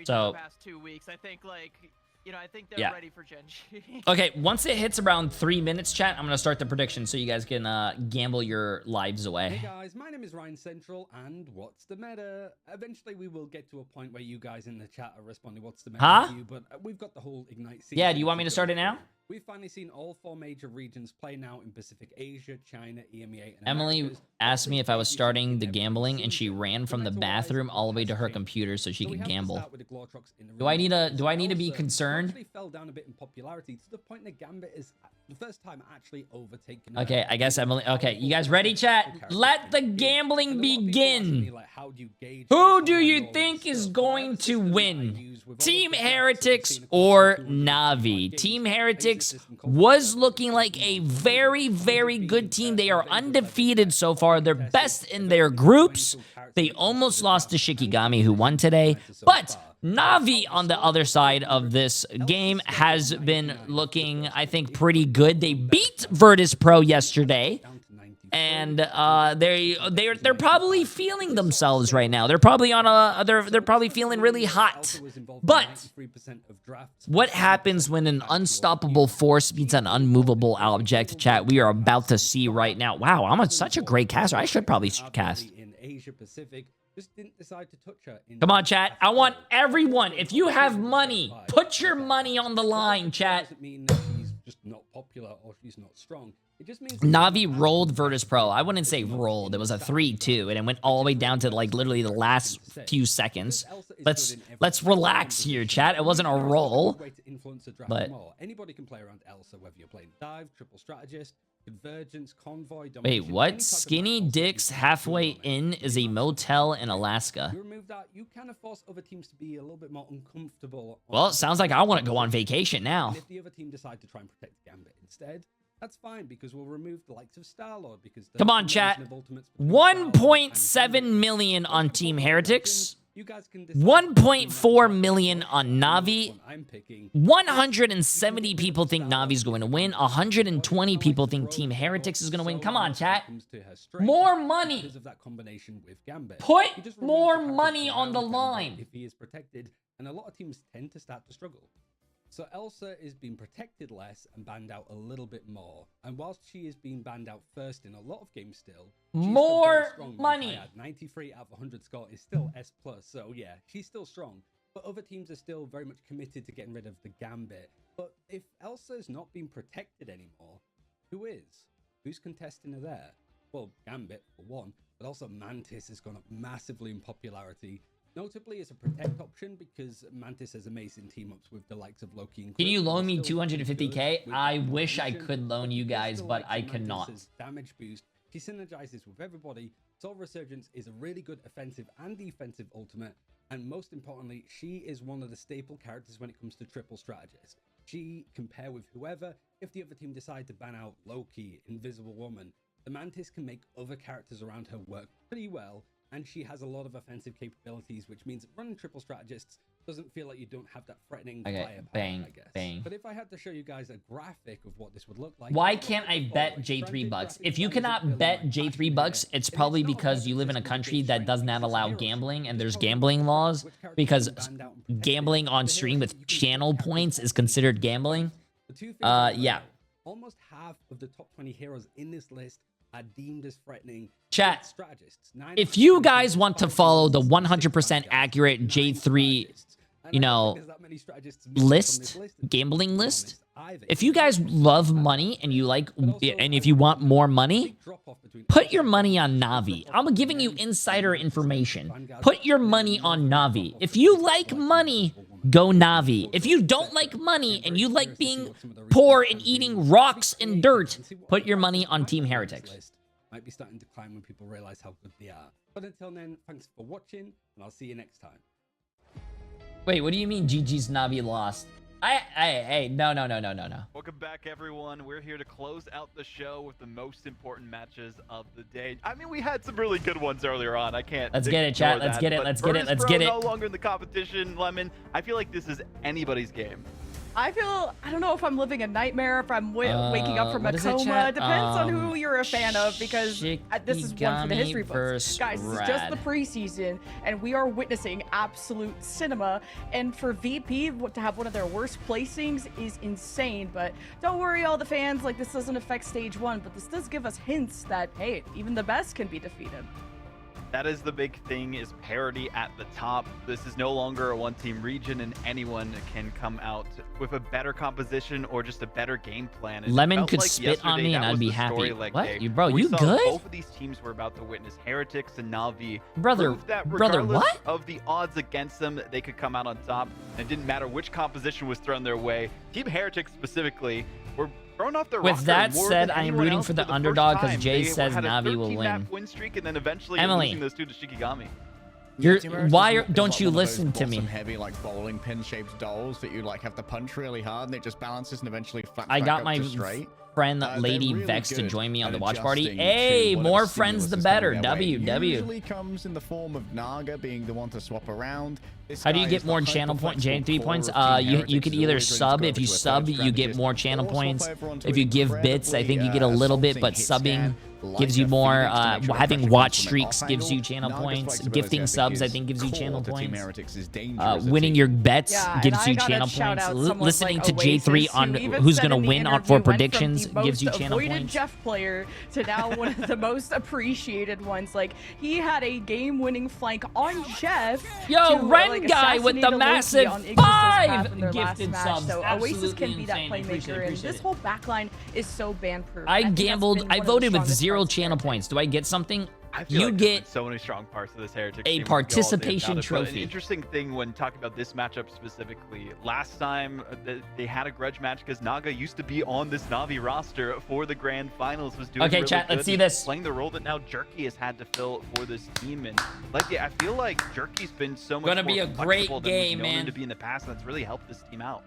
[SPEAKER 3] So
[SPEAKER 11] past 2 weeks, I think I think they're ready for Gen G.
[SPEAKER 3] Okay, once it hits around 3 minutes, chat, I'm gonna start the prediction so you guys can gamble your lives away.
[SPEAKER 1] Hey guys, my name is Ryan Central, and what's the meta? Eventually, we will get to a point where you guys in the chat are responding, "What's the meta?" To you, but we've got the whole Ignite season.
[SPEAKER 3] Yeah, do you want me to start it now?
[SPEAKER 1] We've finally seen all 4 major regions play now in Pacific Asia, China, EMEA, and
[SPEAKER 3] Emily
[SPEAKER 1] Americas.
[SPEAKER 3] asked me if I was starting the gambling, and she ran from the bathroom all the way to her computer so she could gamble. Do I need to be concerned?
[SPEAKER 1] Fell down a bit in popularity to the point that Gambit is the first time actually overtaken.
[SPEAKER 3] Okay, I guess Emily. Okay, you guys ready, chat? Let the gambling begin. Who do you think is going to win? Team Heretics or Navi? Team Heretics was looking like a very, very good team. They are undefeated so far. They're best in their groups. They almost lost to Shikigami, who won today, but Navi on the other side of this game has been looking, I think, pretty good. They beat Virtus Pro yesterday, and they're probably feeling themselves right now. They're probably on they're probably feeling really hot. But what happens when an unstoppable force meets an unmovable object? Chat, we are about to see right now. Wow, I'm such a great caster. I should probably cast.
[SPEAKER 1] In Asia Pacific. Just didn't decide to touch her.
[SPEAKER 3] Come on, chat. I want everyone. If you have money, put your money on the line, chat.
[SPEAKER 1] Doesn't mean that she's just not popular or she's not strong. It just means
[SPEAKER 3] Navi rolled Virtus Pro. I wouldn't say rolled. It was a 3-2, and it went all the way down to like literally the last few seconds. Let's relax here, chat. It wasn't a roll. But
[SPEAKER 1] anybody can play around Elsa, whether you're playing dive, triple strategist, convergence, convoy.
[SPEAKER 3] Wait, what? Skinny Dick's halfway in is a motel in Alaska.
[SPEAKER 1] You remove that, you kind of force other teams to be a little bit more uncomfortable.
[SPEAKER 3] Well, it sounds like I want to go on vacation now.
[SPEAKER 1] And if the other team decide to try and protect Gambit instead, that's fine, because we'll remove the likes of Star-Lord. Because
[SPEAKER 3] come on, chat. 1.7 million on Team Heretics. 1.4 million on Navi. 170 people think Navi's going to win. 120 people think Team Heretics is going to win. Come on, chat. More money. Put more money on the line.
[SPEAKER 1] If he is protected, and a lot of teams tend to start to struggle. So Elsa is being protected less and banned out a little bit more. And whilst she is being banned out first in a lot of games still,
[SPEAKER 3] more money.
[SPEAKER 1] 93 out of 100 score is still S+. So yeah, she's still strong. but other teams are still very much committed to getting rid of the Gambit. But if Elsa's not being protected anymore, who is? Who's contesting her there? Well, Gambit for one, but also Mantis has gone up massively in popularity. Notably as a protect option because Mantis has amazing team-ups with the likes of Loki and
[SPEAKER 3] Can you
[SPEAKER 1] Quick,
[SPEAKER 3] loan
[SPEAKER 1] who
[SPEAKER 3] me
[SPEAKER 1] are still
[SPEAKER 3] 250k?
[SPEAKER 1] good
[SPEAKER 3] I
[SPEAKER 1] with
[SPEAKER 3] wish I
[SPEAKER 1] protection,
[SPEAKER 3] could loan you
[SPEAKER 1] because
[SPEAKER 3] guys,
[SPEAKER 1] the
[SPEAKER 3] but
[SPEAKER 1] likes
[SPEAKER 3] I
[SPEAKER 1] of
[SPEAKER 3] cannot.
[SPEAKER 1] Mantis's damage boost, she synergizes with everybody. Soul Resurgence is a really good offensive and defensive ultimate, and most importantly, she is one of the staple characters when it comes to triple strategist. She can pair with whoever. If the other team decide to ban out Loki, Invisible Woman, the Mantis can make other characters around her work pretty well, and she has a lot of offensive capabilities, which means running triple strategists doesn't feel like you don't have that threatening firepower,
[SPEAKER 3] bang,
[SPEAKER 1] I guess.
[SPEAKER 3] bang.
[SPEAKER 1] But if I had to show you guys a graphic of what this would look like...
[SPEAKER 3] Why can't I bet J3 bucks? If you cannot bet J3 bucks, it's probably because you live in a country that does not allow gambling, and there's gambling laws, because gambling on stream with channel points is considered gambling. Yeah.
[SPEAKER 1] Almost half of the top 20 heroes in this list are deemed as threatening.
[SPEAKER 3] Chat, if you guys want to follow the 100% accurate J3, you know, gambling list, if you guys love money and you like, and if you want more money, put your money on Navi. I'm giving you insider information. Put your money on Navi. If you like money, go Navi. If you don't like money and you like being poor and eating rocks and dirt, put your money on Team Heretics.
[SPEAKER 1] Might be starting to climb when people realize how good they are. But until then, thanks for watching, and I'll see you next time.
[SPEAKER 3] Wait, what do you mean GG's Navi lost? Hey, no.
[SPEAKER 13] Welcome back, everyone. We're here to close out the show with the most important matches of the day. I mean, we had some really good ones earlier on. I can't.
[SPEAKER 3] Let's get it, chat. Let's get it. Let's get it. Let's get it.
[SPEAKER 13] No longer in the competition, Lemon. I feel like this is anybody's game.
[SPEAKER 14] I don't know if I'm living a nightmare, if I'm waking up from a coma. Depends on who you're a fan of, because this is one for the history books. Guys, this is just the preseason, and we are witnessing absolute cinema. And for VP to have one of their worst placings is insane. But don't worry, all the fans, like, this doesn't affect stage 1, but this does give us hints that, hey, even the best can be defeated.
[SPEAKER 13] That is the big thing, is parity at the top. This is no longer a one-team region, and anyone can come out with a better composition or just a better game plan. And
[SPEAKER 3] Lemon could spit on me and I'd be happy. What? Bro, you good?
[SPEAKER 13] Both of these teams were about to witness Heretics and Navi.
[SPEAKER 3] Brother, what?
[SPEAKER 13] Of the odds against them, they could come out on top. And it didn't matter which composition was thrown their way. Team Heretics specifically were thrown off their roster.
[SPEAKER 3] With that said, I'm rooting for the underdog because Jay
[SPEAKER 13] They
[SPEAKER 3] says
[SPEAKER 13] had a
[SPEAKER 3] Navi will
[SPEAKER 13] 13-map
[SPEAKER 3] win.
[SPEAKER 13] win streak, and then eventually
[SPEAKER 3] Emily.
[SPEAKER 13] losing those two to Shikigami.
[SPEAKER 3] Don't you listen to me?
[SPEAKER 15] Heavy, like, bowling pin-shaped dolls that you, like, have to punch really hard and it just balances and eventually flat
[SPEAKER 3] I
[SPEAKER 15] back
[SPEAKER 3] got
[SPEAKER 15] up
[SPEAKER 3] my
[SPEAKER 15] to straight.
[SPEAKER 3] friend Lady
[SPEAKER 15] Really
[SPEAKER 3] Vex to
[SPEAKER 15] good
[SPEAKER 3] join me on the
[SPEAKER 15] at
[SPEAKER 3] watch party.
[SPEAKER 15] adjusting
[SPEAKER 3] Hey,
[SPEAKER 15] to
[SPEAKER 3] more
[SPEAKER 15] whatever
[SPEAKER 3] friends the
[SPEAKER 15] stimulus is
[SPEAKER 3] better.
[SPEAKER 15] coming their way.
[SPEAKER 3] W.
[SPEAKER 15] Usually comes in the form of Naga being the one to swap around.
[SPEAKER 3] How do you get more channel points? J3 points? You could either sub. If you sub, you get more channel points. If you give bits, I think you get a little bit, but subbing gives you more. Having watch streaks gives you channel points. Gifting subs, I think, gives you channel points. Winning your bets gives you channel points. Listening to J3 on who's going to win for predictions gives you channel points.
[SPEAKER 14] Jeff player to now one of the most appreciated ones. Like, he had a game-winning flank on Jeff.
[SPEAKER 3] Yo,
[SPEAKER 14] to,
[SPEAKER 3] Ren
[SPEAKER 14] like,
[SPEAKER 3] guy with the massive 5 gifted subs.
[SPEAKER 14] So Oasis can be that
[SPEAKER 3] Insane.
[SPEAKER 14] playmaker, and this whole backline is so ban-proof.
[SPEAKER 3] I gambled. I voted with 0 channel points. Do I get something? You get
[SPEAKER 13] so many strong parts of this Heretics
[SPEAKER 3] a
[SPEAKER 13] team.
[SPEAKER 3] participation
[SPEAKER 13] But
[SPEAKER 3] trophy.
[SPEAKER 13] an interesting thing when talking about this matchup specifically, last time they had a grudge match because Naga used to be on this Navi roster for the grand finals. Was doing
[SPEAKER 3] Okay,
[SPEAKER 13] really
[SPEAKER 3] chat,
[SPEAKER 13] good.
[SPEAKER 3] let's see this.
[SPEAKER 13] Playing the role that now Jerky has had to fill for this team, and like I feel like Jerky's been so much
[SPEAKER 3] Gonna
[SPEAKER 13] more
[SPEAKER 3] be a great
[SPEAKER 13] flexible than
[SPEAKER 3] game,
[SPEAKER 13] we've known him
[SPEAKER 3] man.
[SPEAKER 13] to be in the past, and that's really helped this team out.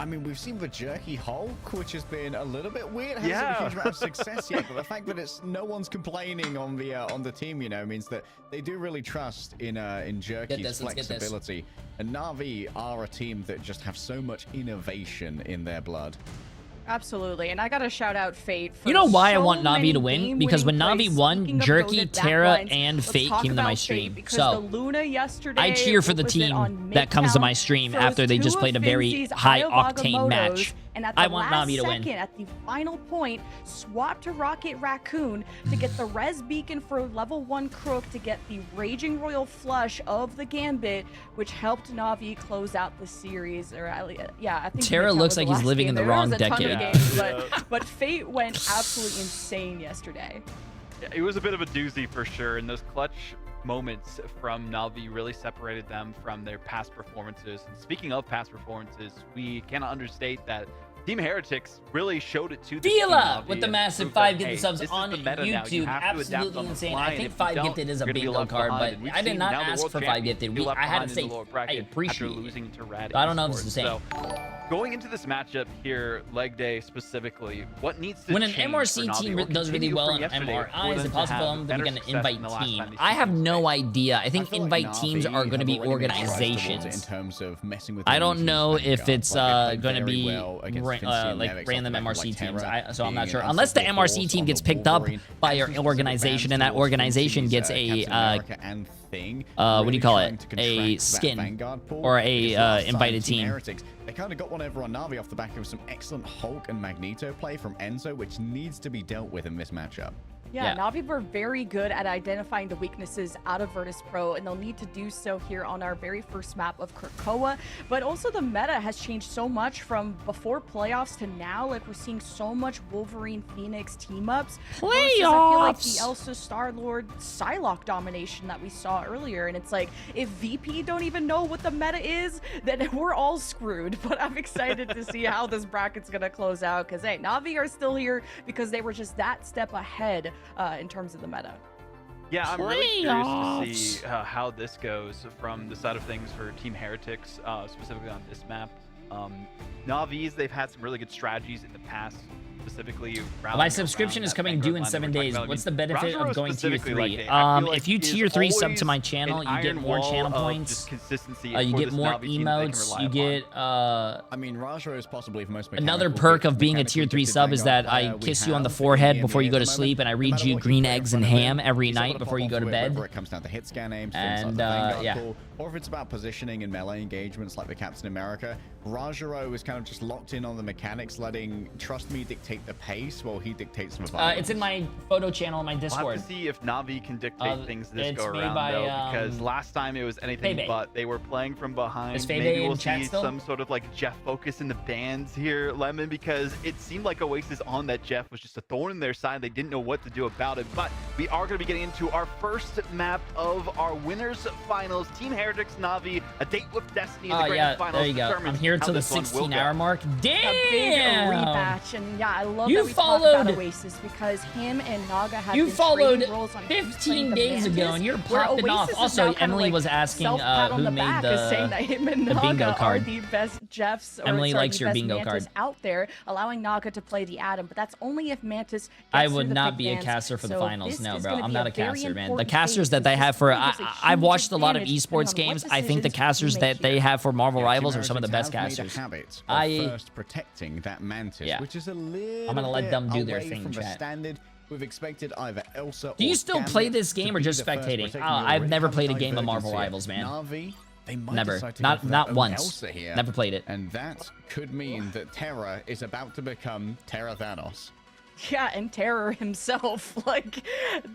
[SPEAKER 15] I mean, we've seen the Jerky Hulk, which has been a little bit weird. Hasn't
[SPEAKER 13] Yeah.
[SPEAKER 15] had a huge amount of success yet, but the fact that it's no one's complaining on the team, you know, means that they do really trust in Jerky's flexibility. And Navi are a team that just have so much innovation in their blood.
[SPEAKER 14] Absolutely, and I gotta shout out Fate. For
[SPEAKER 3] You know why I
[SPEAKER 14] so
[SPEAKER 3] want Navi
[SPEAKER 14] many
[SPEAKER 3] to win? Because when
[SPEAKER 14] game-winning
[SPEAKER 3] Navi
[SPEAKER 14] plays,
[SPEAKER 3] won,
[SPEAKER 14] speaking of
[SPEAKER 3] Jerky,
[SPEAKER 14] goated
[SPEAKER 3] Terra,
[SPEAKER 14] backlines,
[SPEAKER 3] and
[SPEAKER 14] let's
[SPEAKER 3] Fate
[SPEAKER 14] talk
[SPEAKER 3] came to my
[SPEAKER 14] about
[SPEAKER 3] stream.
[SPEAKER 14] Fate, because
[SPEAKER 3] So
[SPEAKER 14] the Luna yesterday,
[SPEAKER 3] I cheer for the
[SPEAKER 14] what was it,
[SPEAKER 3] team
[SPEAKER 14] on
[SPEAKER 3] that comes to my
[SPEAKER 14] Midtown,
[SPEAKER 3] stream
[SPEAKER 14] froze
[SPEAKER 3] after they
[SPEAKER 14] 2
[SPEAKER 3] just
[SPEAKER 14] of
[SPEAKER 3] played a very
[SPEAKER 14] Finzie's
[SPEAKER 3] high
[SPEAKER 14] Ayawaga
[SPEAKER 3] octane
[SPEAKER 14] motos
[SPEAKER 3] match.
[SPEAKER 14] and at the last second, at the final point, swapped to Rocket Raccoon to get the res beacon for level 1 Crook to get the Raging Royal Flush of the Gambit, which helped Na'Vi close out the series. Or yeah, I think
[SPEAKER 3] Terra looks like he's living in the wrong decade.
[SPEAKER 14] But Fate went absolutely insane yesterday.
[SPEAKER 13] Yeah, it was a bit of a doozy for sure, and those clutch moments from Na'Vi really separated them from their past performances. And speaking of past performances, we cannot understate that Team Heretics really showed it to the
[SPEAKER 3] Vila with the massive 5 gifted subs on YouTube. Absolutely insane. I think 5 gifted is a bingo card, but I did not ask for 5 gifted. I had to say I appreciate it. I don't know if it's the same.
[SPEAKER 13] So, going into this matchup here, leg day specifically, what needs to
[SPEAKER 3] when an
[SPEAKER 13] change
[SPEAKER 3] MRC team does really well on MRI, is it possible that we can invite team? I have no idea. I think invite teams are going to be organizations.
[SPEAKER 15] In terms of messing with
[SPEAKER 3] I don't know if it's going to be like random MRC teams. So I'm not sure. Unless the MRC team gets picked up by an organization and that organization gets a what do you call it? A skin or a invited team.
[SPEAKER 15] They kind of got one over on Na'Vi off the back of some excellent Hulk and Magneto play from Enzo, which needs to be dealt with in this matchup.
[SPEAKER 14] Yeah, Na'Vi were very good at identifying the weaknesses out of Virtus Pro, and they'll need to do so here on our very first map of Krakoa. But also the meta has changed so much from before playoffs to now. Like, we're seeing so much Wolverine Phoenix team-ups.
[SPEAKER 3] Playoffs!
[SPEAKER 14] I feel like the Elsa Star-Lord Psylocke domination that we saw earlier. And it's like, if VP don't even know what the meta is, then we're all screwed. But I'm excited to see how this bracket's going to close out. Because, hey, Na'Vi are still here because they were just that step ahead in terms of the meta.
[SPEAKER 13] Yeah, I'm really curious to see how this goes from the side of things for Team Heretics, specifically on this map. Na'Vis, they've had some really good strategies in the past, specifically.
[SPEAKER 3] My subscription is coming due in 7 days. What's the benefit of going tier 3? If you tier 3 sub to my channel, you get more channel points. You get more emotes. You get.
[SPEAKER 15] I mean, Raja is possibly the most.
[SPEAKER 3] Another perk of being a tier 3 sub is that I kiss you on the forehead before you go to sleep, and I read you green eggs and ham every night before you go to bed.
[SPEAKER 15] Whether it comes down to hit scan aims,
[SPEAKER 3] and
[SPEAKER 15] yeah. Or if it's about positioning and melee engagements like the Captain America, Rajaro is kind of just locked in on the mechanics, letting Trust Me dictate the pace while he dictates some violence.
[SPEAKER 3] It's in my photo channel on my Discord.
[SPEAKER 13] We'll have to see if Na'Vi can dictate things this go around, though, because last time it was anything but. They were playing from behind. Maybe we'll see some sort of like Jeff focus in the bands here, Lemon, because it seemed like Oasis on that Jeff was just a thorn in their side. They didn't know what to do about it, but we are going to be getting into our first map of our winners finals. Team Heretics Na'Vi, a date with Destiny in the grand finals.
[SPEAKER 3] There you go. I'm here till the 16-hour mark. Damn!
[SPEAKER 14] A big rematch, and yeah, I love that we talked about Oasis because him and Naga have
[SPEAKER 3] you
[SPEAKER 14] been
[SPEAKER 3] followed
[SPEAKER 14] roles on
[SPEAKER 3] 15 days ago, and you're popping off. Also, Emily was asking who made
[SPEAKER 14] saying that him and
[SPEAKER 3] the
[SPEAKER 14] Naga
[SPEAKER 3] bingo card.
[SPEAKER 14] Are the best Jeffs.
[SPEAKER 3] Emily likes your bingo card
[SPEAKER 14] out there, allowing Naga to play the Atom, but that's only if Mantis.
[SPEAKER 3] I would not be a caster for the finals. No, bro, I'm not a caster, man. The casters that they have for I've watched a lot of esports games. I think the casters that they have for Marvel Rivals are some of the best casters.
[SPEAKER 15] First protecting that Mantis, which is a little
[SPEAKER 3] I'm gonna let them do their thing,
[SPEAKER 15] from the standard. We've expected either Elsa.
[SPEAKER 3] Do you still play this game or just spectating? I've never played a game of Marvel Rivals, man. Never. Not once. Never played it.
[SPEAKER 15] And that could mean that Terra is about to become Terra Thanos.
[SPEAKER 14] Yeah, and Terror himself. Like,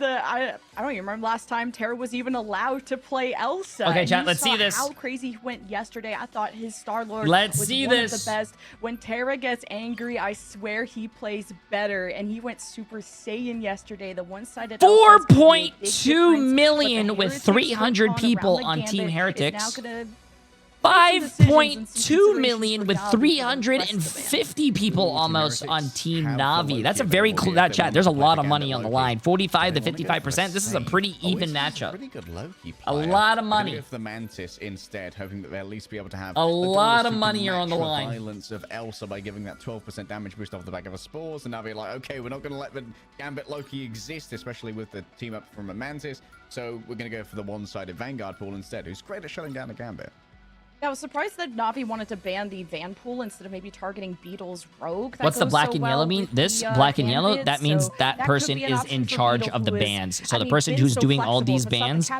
[SPEAKER 14] I don't even remember last time Terror was even allowed to play Elsa.
[SPEAKER 3] Okay, chat, let's see this.
[SPEAKER 14] How crazy he went yesterday. I thought his Star-Lord
[SPEAKER 3] was
[SPEAKER 14] one of the best. When Terra gets angry, I swear he plays better. And he went Super Saiyan yesterday. The one-sided
[SPEAKER 3] 4.2 million with 300 people on Team Heretics. 5.2 million with 350 people almost on Team Na'Vi. That's a very cool chat. There's a lot of money on the line. 45 to 55%. This is a pretty even matchup.
[SPEAKER 15] Pretty good Loki
[SPEAKER 3] a lot of money.
[SPEAKER 15] If the Mantis instead, hoping that they'll at least be able to have
[SPEAKER 3] a lot of money are on the line.
[SPEAKER 15] Violence of Elsa by giving that 12% damage boost off the back of a Spores, and Na'Vi like, okay, we're not going to let the Gambit Loki exist, especially with the team up from a Mantis. So we're going to go for the one-sided Vanguard pool instead, who's great at shutting down a Gambit.
[SPEAKER 14] Yeah, I was surprised that Na'Vi wanted to ban the Van Pool instead of maybe targeting Beetle's Rogue.
[SPEAKER 3] What's the black and yellow mean? This black and yellow, that means that person is in charge of the bans. So the person who's doing all these bans for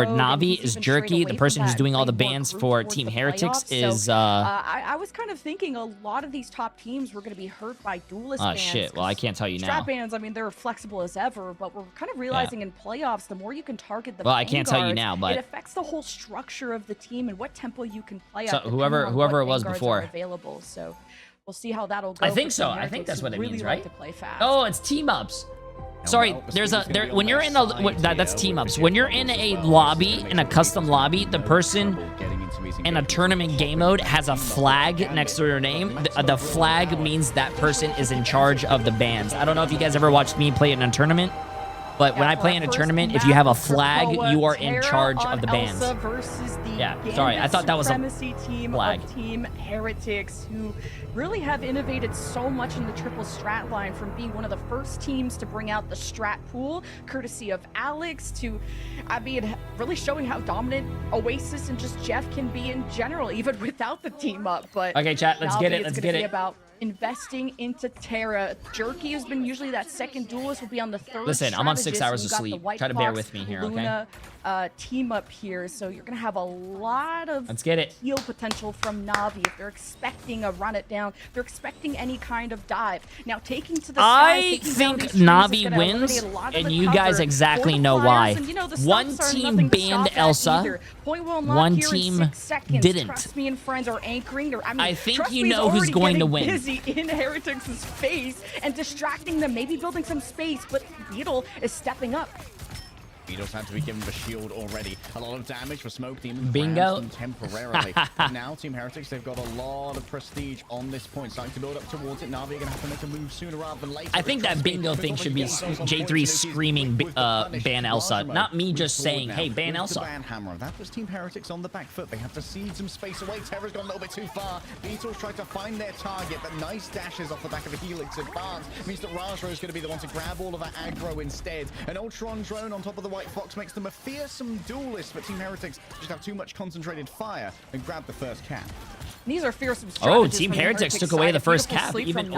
[SPEAKER 3] Na'Vi is Jerky. The person who's doing all the bans for Team Heretics is...
[SPEAKER 14] I was kind of thinking a lot of these top teams were going to be hurt by duelist bans.
[SPEAKER 3] Oh, shit. Well, I can't tell you now.
[SPEAKER 14] Strap bans, I mean, they're flexible as ever, but we're kind of realizing in playoffs, the more you can target the
[SPEAKER 3] I can't tell you now, but...
[SPEAKER 14] it affects the whole structure of the team and what tempo you can play
[SPEAKER 3] so
[SPEAKER 14] at.
[SPEAKER 3] whoever it was before.
[SPEAKER 14] Available, so we'll see how that'll go.
[SPEAKER 3] I think so. I think that's what it means, right?
[SPEAKER 14] Like to play fast.
[SPEAKER 3] Oh, it's team ups. Sorry, when you're in that's team ups. When you're in a lobby, in a custom lobby, the person in a tournament game mode has a flag next to their name. The flag means that person is in charge of the bans. I don't know if you guys ever watched me play in a tournament. But when I play in a tournament, if you have a flag, you are in charge of the bans. Yeah, sorry, I thought that was a flag.
[SPEAKER 14] Of Team Heretics, who really have innovated so much in the triple strat line, from being one of the first teams to bring out the strat pool, courtesy of Alex, to, I mean, really showing how dominant Oasis and just Jeff can be in general, even without the team up. But
[SPEAKER 3] okay, chat, let's get it.
[SPEAKER 14] Let's get it. About investing into Terra. Jerky has been usually that second duelist, will be on the third.
[SPEAKER 3] Listen, I'm on 6 hours of sleep. Try to bear with me here,
[SPEAKER 14] Luna, team up here, so you're gonna have a lot of heal potential from Na'Vi if they're expecting a run it down. They're expecting any kind of dive. Now taking to the
[SPEAKER 3] I think Na'Vi wins, and you guys exactly know why. One team banned Elsa. One team didn't.
[SPEAKER 14] Trust me and friends are anchoring.
[SPEAKER 3] I think you know who's going to win.
[SPEAKER 14] Busy in Heretics' face and distracting them, maybe building some space, but Beetle is stepping up.
[SPEAKER 15] Beetle's had to be given the shield already. A lot of damage for Smoke Demon.
[SPEAKER 3] Bingo.
[SPEAKER 15] Temporarily. Now, Team Heretics, they've got a lot of prestige on this point. Starting to build up towards it. Na'Vi are going to have to make a move sooner rather than later.
[SPEAKER 3] I think that bingo thing should be Jay3 screaming ban Elsa, not me just saying, hey, ban Elsa.
[SPEAKER 15] Hammer. That was Team Heretics on the back foot. They have to cede some space away. Terra's gone a little bit too far. Beetle's tried to find their target, but nice dashes off the back of a Helix advance means that Rajro is going to be the one to grab all of that aggro instead. An Ultron drone on top of the White Fox makes them a fearsome duelist, but Team Heretics just have too much concentrated fire and grab the first cap.
[SPEAKER 14] These are fearsome strategies.
[SPEAKER 3] Team Heretics took away the first cap. Even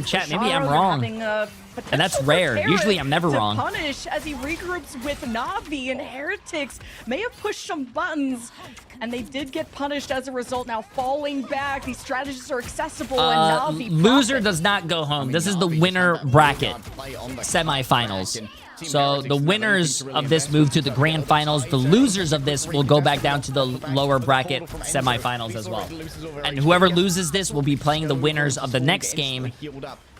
[SPEAKER 3] chat, maybe I'm wrong. And that's rare. Usually I'm never wrong.
[SPEAKER 14] Punish as he regroups with Na'Vi, and Heretics may have pushed some buttons, and they did get punished as a result. Now falling back, these strategies are accessible, and Na'Vi
[SPEAKER 3] loser does not go home. This is the winner bracket semifinals. So the winners of this move to the grand finals. The losers of this will go back down to the lower bracket semifinals as well. And whoever loses this will be playing the winners of the next game.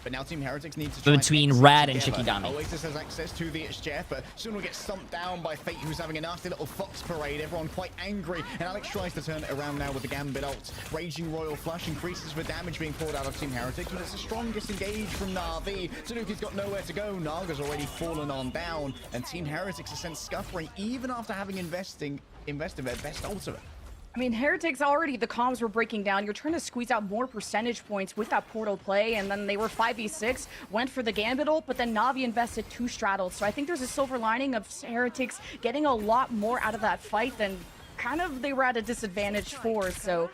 [SPEAKER 15] But now Team Heretics needs to
[SPEAKER 3] between Rad and Shikigami.
[SPEAKER 15] Oasis has access to the Jeff, but soon will get stumped down by Fate, who's having a nasty little fox parade. Everyone quite angry, and Alex tries to turn it around now with the Gambit ult. Raging Royal Flush increases the damage being poured out of Team Heretics, but it's the strongest engage from Na'Vi. Tanuki's got nowhere to go. Naga's already fallen on down, and Team Heretics are sent scuffling even after having invested their best ultimate.
[SPEAKER 14] I mean, Heretics already, the comms were breaking down. You're trying to squeeze out more percentage points with that portal play, and then they were 5v6, went for the Gambit ult, but then Na'Vi invested 2 straddles. So I think there's a silver lining of Heretics getting a lot more out of that fight than kind of they were at a disadvantage for. So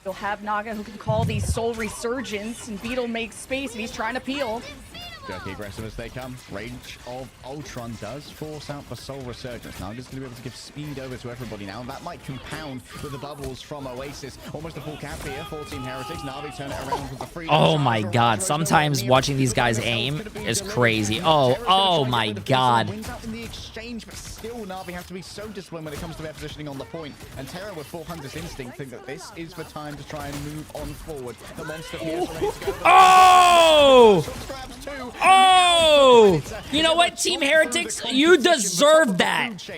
[SPEAKER 14] you'll have Naga who can call these Soul Resurgence, and Beetle makes space, and he's trying to peel.
[SPEAKER 15] Jerky aggressive as they come. Rage of Ultron does force out the Soul Resurgence. Naga's going to be able to give speed over to everybody now. That might compound with the bubbles from Oasis. Almost a full cap here for Team Heretics. Na'Vi turn it around with the free.
[SPEAKER 3] Oh my god. Sometimes watching these guys aim is crazy. Oh my god.
[SPEAKER 15] Wins out in the exchange, but still Na'Vi have to be so disciplined when it comes to their positioning on the point. And Terra with 400's instinct think that this is the time to try and move on forward. The monster appears ready to go.
[SPEAKER 3] Oh! Oh! You know what, Team Heretics? You deserve that.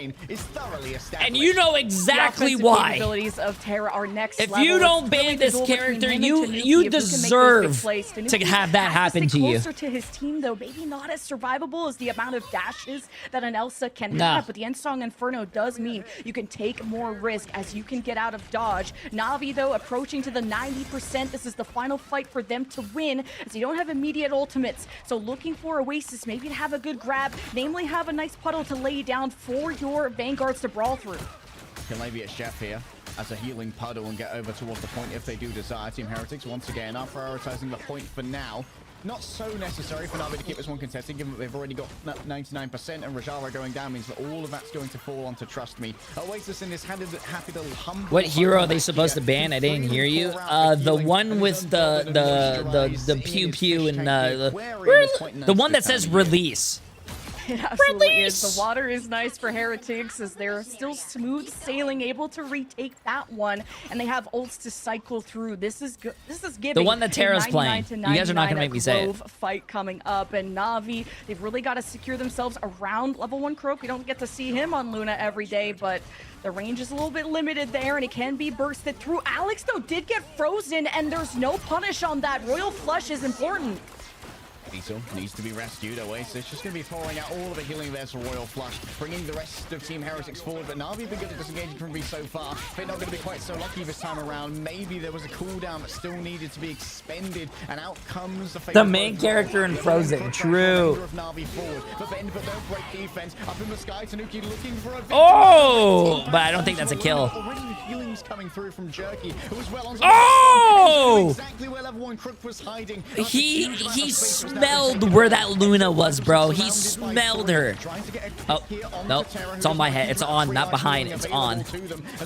[SPEAKER 3] And you know exactly why. If you don't ban this character, you deserve to have that happen to you.
[SPEAKER 14] Closer to his team, though, maybe not as survivable as the amount of dashes that an Elsa can have, but the Endsong Inferno does mean you can take more risk as you can get out of dodge. Na'Vi, though, approaching to the 90%. This is the final fight for them to win, as you don't have immediate ultimates. So looking for Oasis, maybe to have a good grab, namely have a nice puddle to lay down for your Vanguards to brawl through.
[SPEAKER 15] Can maybe a Chef here. as a healing puddle and get over towards the point if they do desire. Team Heretics, once again, are prioritizing the point for now. Not so necessary for Na'Vi to keep this one contested, given that they've already got 99%, and Rajara going down means that all of that's going to fall onto Trust Me. Oasis in this happy little humble...
[SPEAKER 3] What hero are they supposed to ban? I didn't hear you. The one with the pew pew and the one that says release.
[SPEAKER 14] It absolutely is. The water is nice for Heretics as they're still smooth sailing, able to retake that one, and they have ults to cycle through. This is good. This is giving
[SPEAKER 3] the one that Terra's playing. You guys are not gonna make me say it.
[SPEAKER 14] Fight coming up, and Na'Vi, they've really got to secure themselves around level 1 Croak. We don't get to see him on Luna every day, but the range is a little bit limited there, and it can be bursted through. Alex though did get frozen, and there's no punish on that. Royal Flush is important.
[SPEAKER 15] Beetle needs to be rescued. Oasis just going to be throwing out all of the healing there to Royal Flush, bringing the rest of Team Heretics forward. But Na'Vi have been good at disengaging from B so far. They're not going to be quite so lucky this time around. Maybe there was a cooldown that still needed to be expended, and out comes
[SPEAKER 3] the main character in Frozen. True. Oh, but I don't think that's a kill. Oh! He smelled where that Luna was, bro. He smelled her. Oh, no. It's on my head. It's on, not behind. It's on.
[SPEAKER 15] As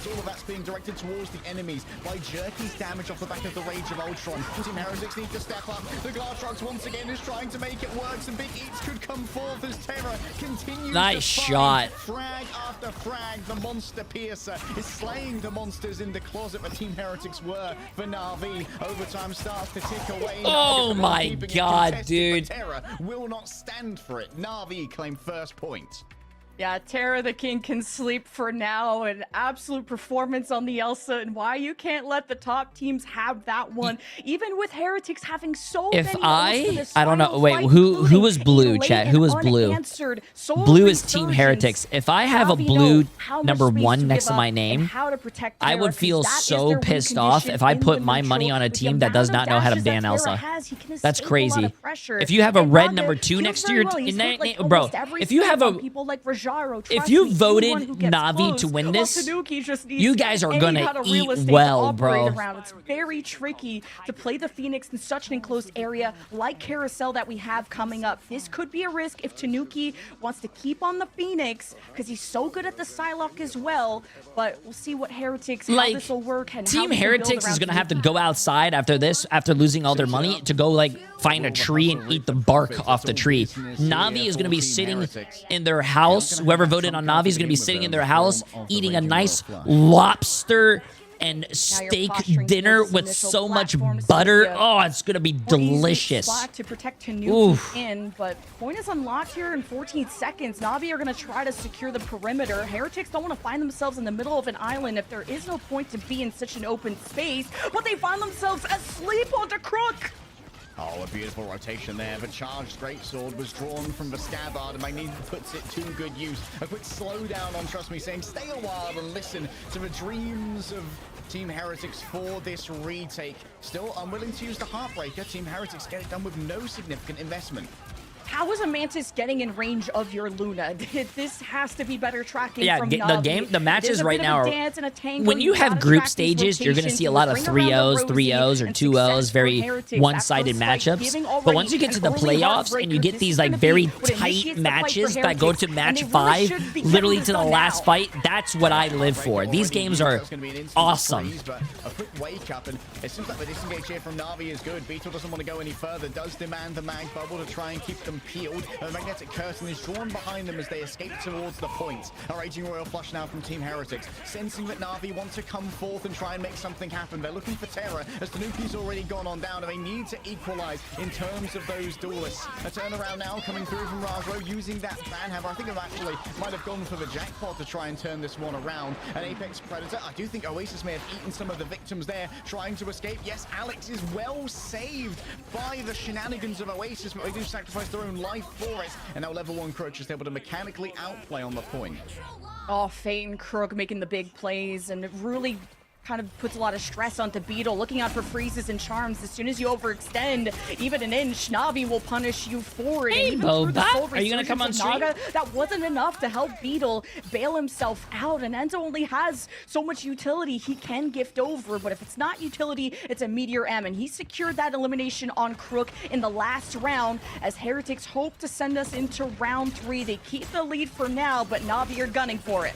[SPEAKER 15] all of that's being directed towards the enemies by Jerky's damage off the back of the Rage of Ultron. Team Heretics need to step up. The Glatrox once again is trying to make it work. Some big eats could come forth as Terra continues
[SPEAKER 3] nice shot.
[SPEAKER 15] Frag after frag. The Monster Piercer is slaying the monsters in the closet where Team Heretics were for Na'Vi. Overtime starts to tick away.
[SPEAKER 3] Oh my god, dude.
[SPEAKER 15] Terra will not stand for it. Na'Vi claim first point.
[SPEAKER 14] Yeah, Terra the King can sleep for now. An absolute performance on the Elsa, and why you can't let the top teams have that one, even with Heretics having so many.
[SPEAKER 3] If I don't know. Wait, who was blue, chat? Who was blue? Blue is Team Heretics. If I have a blue number 1 next to my name, I would feel so pissed off if I put my money on a team that does not know how to ban Elsa. That's crazy. If you have a red number 2 next to your name, bro, if you have a if you voted Na'Vi to win this, you guys are gonna eat well, bro.
[SPEAKER 14] It's very tricky to play the Phoenix in such an enclosed area like Carousel that we have coming up. This could be a risk if Tanuki wants to keep on the Phoenix because he's so good at the Psylocke as well. But we'll see what Heretics, how this will work. And
[SPEAKER 3] Team Heretics is gonna have to go outside after this, after losing all their money, to go like find a tree and eat the bark off the tree. Na'Vi is gonna be sitting in their house. Whoever voted on Na'Vi is going to be sitting in their house eating a nice lobster and steak dinner with so much butter. Oh, it's going to be delicious.
[SPEAKER 14] To protect Tanuki in, but point is unlocked here in 14 seconds. Na'Vi are going to try to secure the perimeter. Heretics don't want to find themselves in the middle of an island if there is no point to be in such an open space, but they find themselves asleep onto Crook.
[SPEAKER 15] Oh, a beautiful rotation there. The charged greatsword was drawn from the scabbard, and Magneto puts it to good use. A quick slowdown on Trust Me, saying stay a while and listen to the dreams of Team Heretics for this retake. Still unwilling to use the Heartbreaker. Team Heretics get it done with no significant investment.
[SPEAKER 14] How is a Mantis getting in range of your Luna? This has to be better tracking from
[SPEAKER 3] Na'Vi. The matches right now are... When you have group stages, you're going to see a lot of 3-0s, 3-0s, or 2-0s, very one-sided matchups. But once you get to the playoffs and you get these like very tight matches that go to match 5, literally to the last fight, that's what I live for. These games are awesome.
[SPEAKER 15] A quick wake up, and it seems like the disengage here from Na'Vi is good. Beetle doesn't want to go any further, does demand the mag bubble to try and keep them peeled. The magnetic curtain is drawn behind them as they escape towards the point. A raging Royal Flush now from Team Heretics, sensing that Na'Vi want to come forth and try and make something happen. They're looking for Terra as Tanuki's already gone on down, and they need to equalize in terms of those duelists. A turnaround now coming through from Razro using that ban hammer. I think they actually might have gone for the jackpot to try and turn this one around. An Apex Predator. I do think Oasis may have eaten some of the victims there trying to escape. Yes, Alex is well saved by the shenanigans of Oasis, but they do sacrifice their own life for it. And now level 1 Crook just able to mechanically outplay on the point.
[SPEAKER 14] Oh, Fate and Crook making the big plays and really kind of puts a lot of stress onto Beetle, looking out for freezes and charms. As soon as you overextend even an inch, Navi will punish you for it.
[SPEAKER 3] Hey,
[SPEAKER 14] and even through the
[SPEAKER 3] Boba,
[SPEAKER 14] full
[SPEAKER 3] are you gonna come on
[SPEAKER 14] resurgence of
[SPEAKER 3] stream?
[SPEAKER 14] Naga, that wasn't enough to help Beetle bail himself out, and Enzo only has so much utility he can gift over, but if it's not utility, it's a Meteor M, and he secured that elimination on Crook in the last round, as Heretics hope to send us into round 3. They keep the lead for now, but Navi are gunning for it.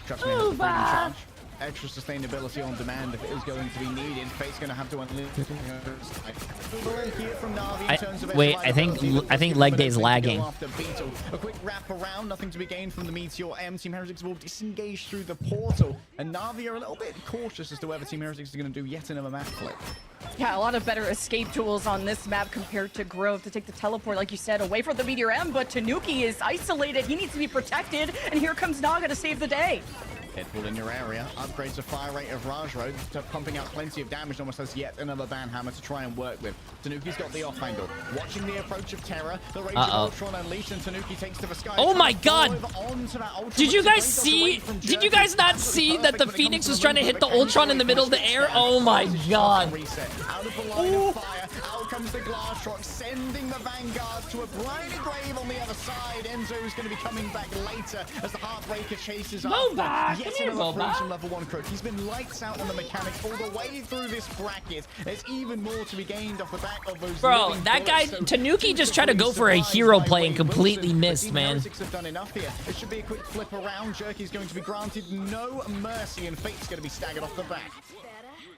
[SPEAKER 15] Trust me, that's a freedom charge. Extra sustainability on demand if it is going to be needed. Fate's going to have to unleash from Navi.
[SPEAKER 3] Wait, I think leg day's lagging.
[SPEAKER 15] A quick wrap around, nothing to be gained from the Meteor M. Team Heretics will disengage through the portal, and Navi are a little bit cautious as to whether Team Heretics is going to do yet another map flip.
[SPEAKER 14] Yeah, a lot of better escape tools on this map compared to Grove to take the teleport, like you said, away from the Meteor M, but Tanuki is isolated. He needs to be protected, and here comes Naga to save the day.
[SPEAKER 15] Deadpool in your area, upgrades the fire rate of Rajro, pumping out plenty of damage, almost has yet another banhammer to try and work with. Tanuki's got the off angle, watching the approach of Terra, the rage of Ultron unleashed, and Tanuki takes to the sky.
[SPEAKER 3] Oh my god! Did you guys see? Did you guys not see that the Phoenix was trying to hit the Ultron in the middle of the air? Oh my god!
[SPEAKER 15] Out of the line of fire, out comes the glass rock, sending the Vanguard to a briny grave on the other side. Enzo's going to be coming back later as the Heartbreaker chases after. Yes, another freeze from level 1 Crook. He's been lights out on the mechanics all the way through this bracket. There's even more to be gained off the back of those.
[SPEAKER 3] Bro, that guy, Tanuki just tried to go for a hero play and completely missed, man.
[SPEAKER 15] Have done enough here. It should be a quick flip around. Jerky's going to be granted no mercy, and Fate's going to be staggered off the back.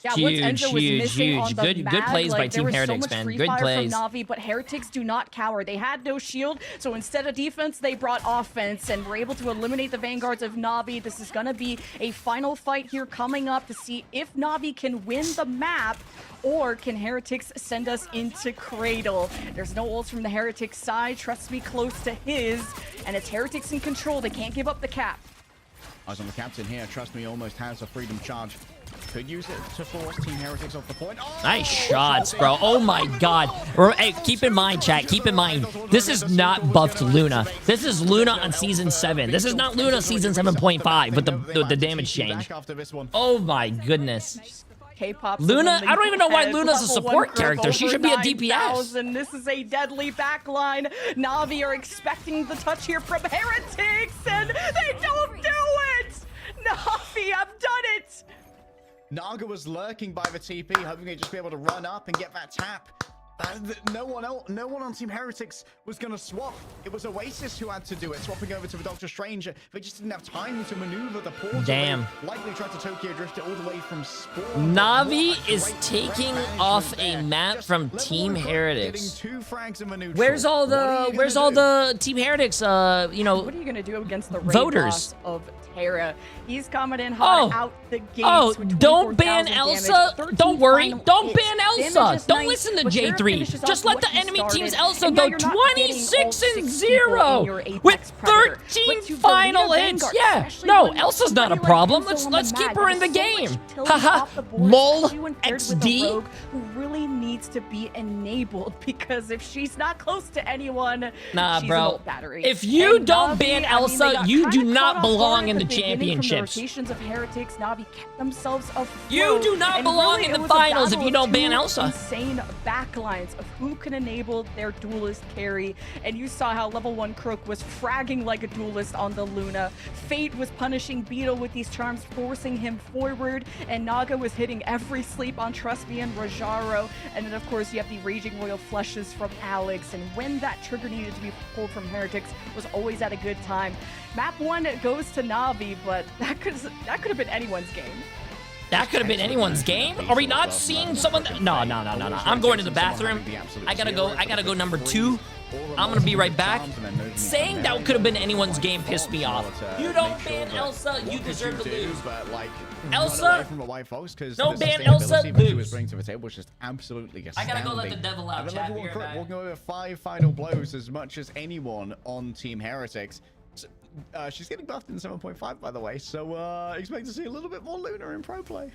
[SPEAKER 14] Yeah,
[SPEAKER 3] huge. Good plays by Team Heretics, man. Good plays.
[SPEAKER 14] From Navi, but Heretics do not cower. They had no shield, so instead of defense, they brought offense and were able to eliminate the Vanguards of Navi. This is going to be a final fight here coming up to see if Navi can win the map, or can Heretics send us into Cradle. There's no ults from the Heretics side. Trust me, close to his, and it's Heretics in control. They can't give up the cap.
[SPEAKER 15] Eyes on the captain here. Trust me, almost has a freedom charge. Could use it to force Team Heretics off the point. Oh,
[SPEAKER 3] nice shots, bro. Oh my god. Hey, keep in mind, chat. Keep in mind, this is not buffed Luna. This is Luna on Season 7. This is not Luna Season 7.5 with the damage change. Oh my goodness.
[SPEAKER 14] K-pop.
[SPEAKER 3] Luna, I don't even know why Luna's a support character. She should be a DPS.
[SPEAKER 14] And this is a deadly backline. Navi are expecting the touch here from Heretics, and they don't do it. Navi, I've done it.
[SPEAKER 15] Naga was lurking by the TP, hoping they'd just be able to run up and get that tap. No one on Team Heretics was going to swap. It was Oasis who had to do it, swapping over to the Doctor Strange. They just didn't have time to maneuver the portal.
[SPEAKER 3] Damn.
[SPEAKER 15] Likely tried to Tokyo drift it all the way from
[SPEAKER 3] Spawn. Navi is taking off a map from Team Heretics. Where's all the Team Heretics,
[SPEAKER 14] What are you going to do against the
[SPEAKER 3] voters
[SPEAKER 14] of Terra? He's coming in hot out the gates.
[SPEAKER 3] Oh, don't ban Elsa. Don't worry. Don't ban Elsa. Don't listen to J3. Just let the enemy team's Elsa go 26-0 with 13 final hits. Yeah. No, Elsa's not a problem. Let's keep her in the game. Haha. Lol. XD.
[SPEAKER 14] Who really needs to be enabled, because if she's not close to anyone,
[SPEAKER 3] nah,
[SPEAKER 14] she's
[SPEAKER 3] bro.
[SPEAKER 14] an old battery.
[SPEAKER 3] If you don't ban Elsa, you do not belong in the championships.
[SPEAKER 14] Rotations of Heretics, Navi kept themselves afloat.
[SPEAKER 3] You do not belong in the finals if you don't ban Elsa.
[SPEAKER 14] Insane backlines of who can enable their duelist carry, and you saw how level 1 Crook was fragging like a duelist on the Luna. Fate was punishing Beetle with these charms, forcing him forward, and Naga was hitting every sleep on Trust Me and Rajaro. And then of course you have the Raging Royal Flushes from Alex, and when that trigger needed to be pulled from Heretics was always at a good time. Map 1 goes to Navi, but that could have been anyone's game.
[SPEAKER 3] That could have been anyone's game. Are we not seeing someone? No. I'm going to the bathroom. I gotta go number 2. I'm gonna be right back. Saying that could have been anyone's game pissed me off. You don't ban Elsa, you deserve to lose. Elsa, don't ban Elsa, lose. I gotta go let the devil out, chat.
[SPEAKER 15] Walking away with 5 final blows, as much as anyone on Team Heretics. She's getting buffed in 7.5, by the way, so expect to see a little bit more Luna in pro play.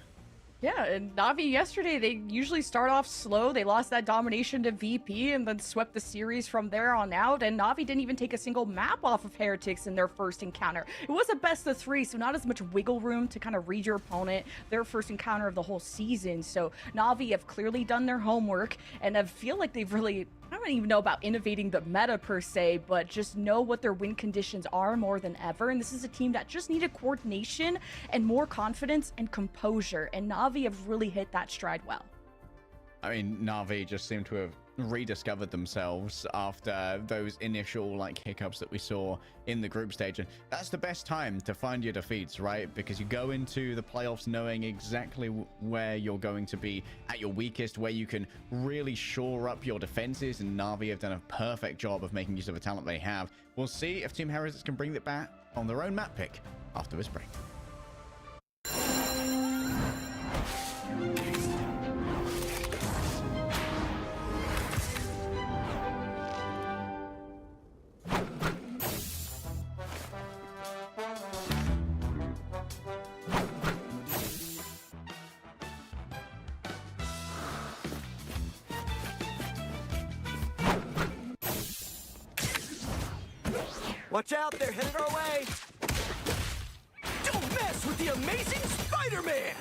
[SPEAKER 14] Yeah, and Na'Vi yesterday, they usually start off slow. They lost that domination to VP and then swept the series from there on out. And Na'Vi didn't even take a single map off of Heretics in their first encounter. It was a best of 3, so not as much wiggle room to kind of read your opponent. Their first encounter of the whole season. So Na'Vi have clearly done their homework, and I feel like they've really, I don't even know about innovating the meta per se, but just know what their win conditions are more than ever. And this is a team that just needed coordination and more confidence and composure. And Na'Vi have really hit that stride well.
[SPEAKER 15] I mean, Na'Vi just seem to have rediscovered themselves after those initial hiccups that we saw in the group stage, and that's the best time to find your defeats, right? Because you go into the playoffs knowing exactly where you're going to be at your weakest, where you can really shore up your defenses, and Na'Vi have done a perfect job of making use of the talent they have. We'll see if Team Heretics can bring it back on their own map pick after this break.
[SPEAKER 5] Watch out, they're headed our way! Don't mess with the amazing Spider-Man!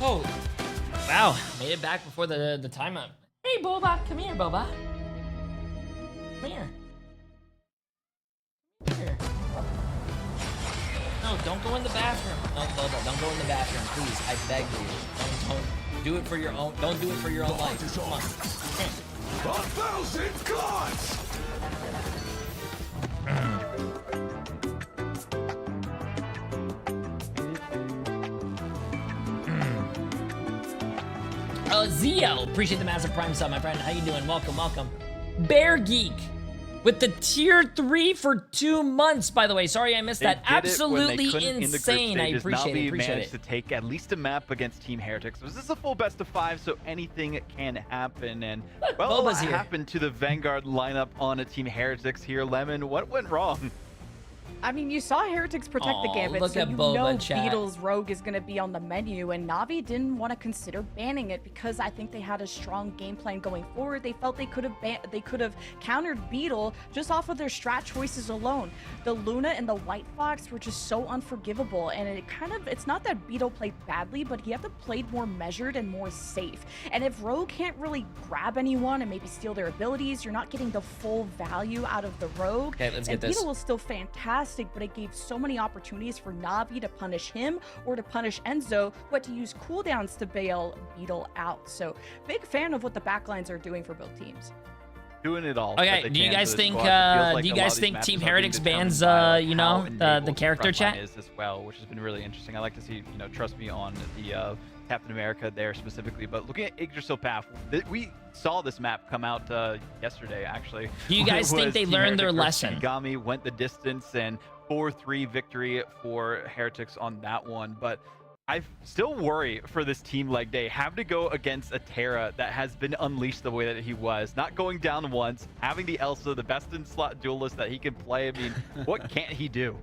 [SPEAKER 3] Oh, wow. Made it back before the timeout. Hey, Boba. Come here, Boba. Come here. Come here. No, don't go in the bathroom. No, Boba, don't go in the bathroom, please. I beg you. Don't do it for your own. Don't do it for your own life. Come on.
[SPEAKER 10] 1,000 gods!
[SPEAKER 3] Zio, appreciate the massive prime sub, my friend. How you doing? Welcome, welcome. Bear Geek with the tier 3 for 2 months, by the way. Sorry I missed that. Absolutely insane. I appreciate it.
[SPEAKER 13] Managed to take at least a map against Team Heretics. This is a full best of 5, so anything can happen. And well, what happened to the Vanguard lineup on a Team Heretics here? Lemon, what went wrong?
[SPEAKER 14] I mean, you saw Heretics protect the Gambit, so you know Beetle's Rogue is going to be on the menu, and Na'Vi didn't want to consider banning it because I think they had a strong game plan going forward. They felt they could have countered Beetle just off of their strat choices alone. The Luna and the White Fox were just so unforgivable, and it's not that Beetle played badly, but he had to play more measured and more safe. And if Rogue can't really grab anyone and maybe steal their abilities, you're not getting the full value out of the Rogue.
[SPEAKER 3] Okay, let's get this.
[SPEAKER 14] Beetle was still fantastic, but it gave so many opportunities for Na'Vi to punish him or to punish Enzo, but to use cooldowns to bail Beetle out. So big fan of what the backlines are doing for both teams.
[SPEAKER 13] Doing it all.
[SPEAKER 3] Okay, do you guys think Team Heretics bans the character chat
[SPEAKER 13] is as well, which has been really interesting. I like to see, trust me on the Captain America there specifically, but looking at Yggdrasil Path, we saw this map come out yesterday, actually.
[SPEAKER 3] Do you guys think they learned their lesson?
[SPEAKER 13] Shikigami went the distance, and 4-3 victory for Heretics on that one, but I still worry for this team like they have to go against a Terra that has been unleashed the way that he was, not going down once, having the Elsa, the best in slot duelist that he can play. I mean, what can't he do?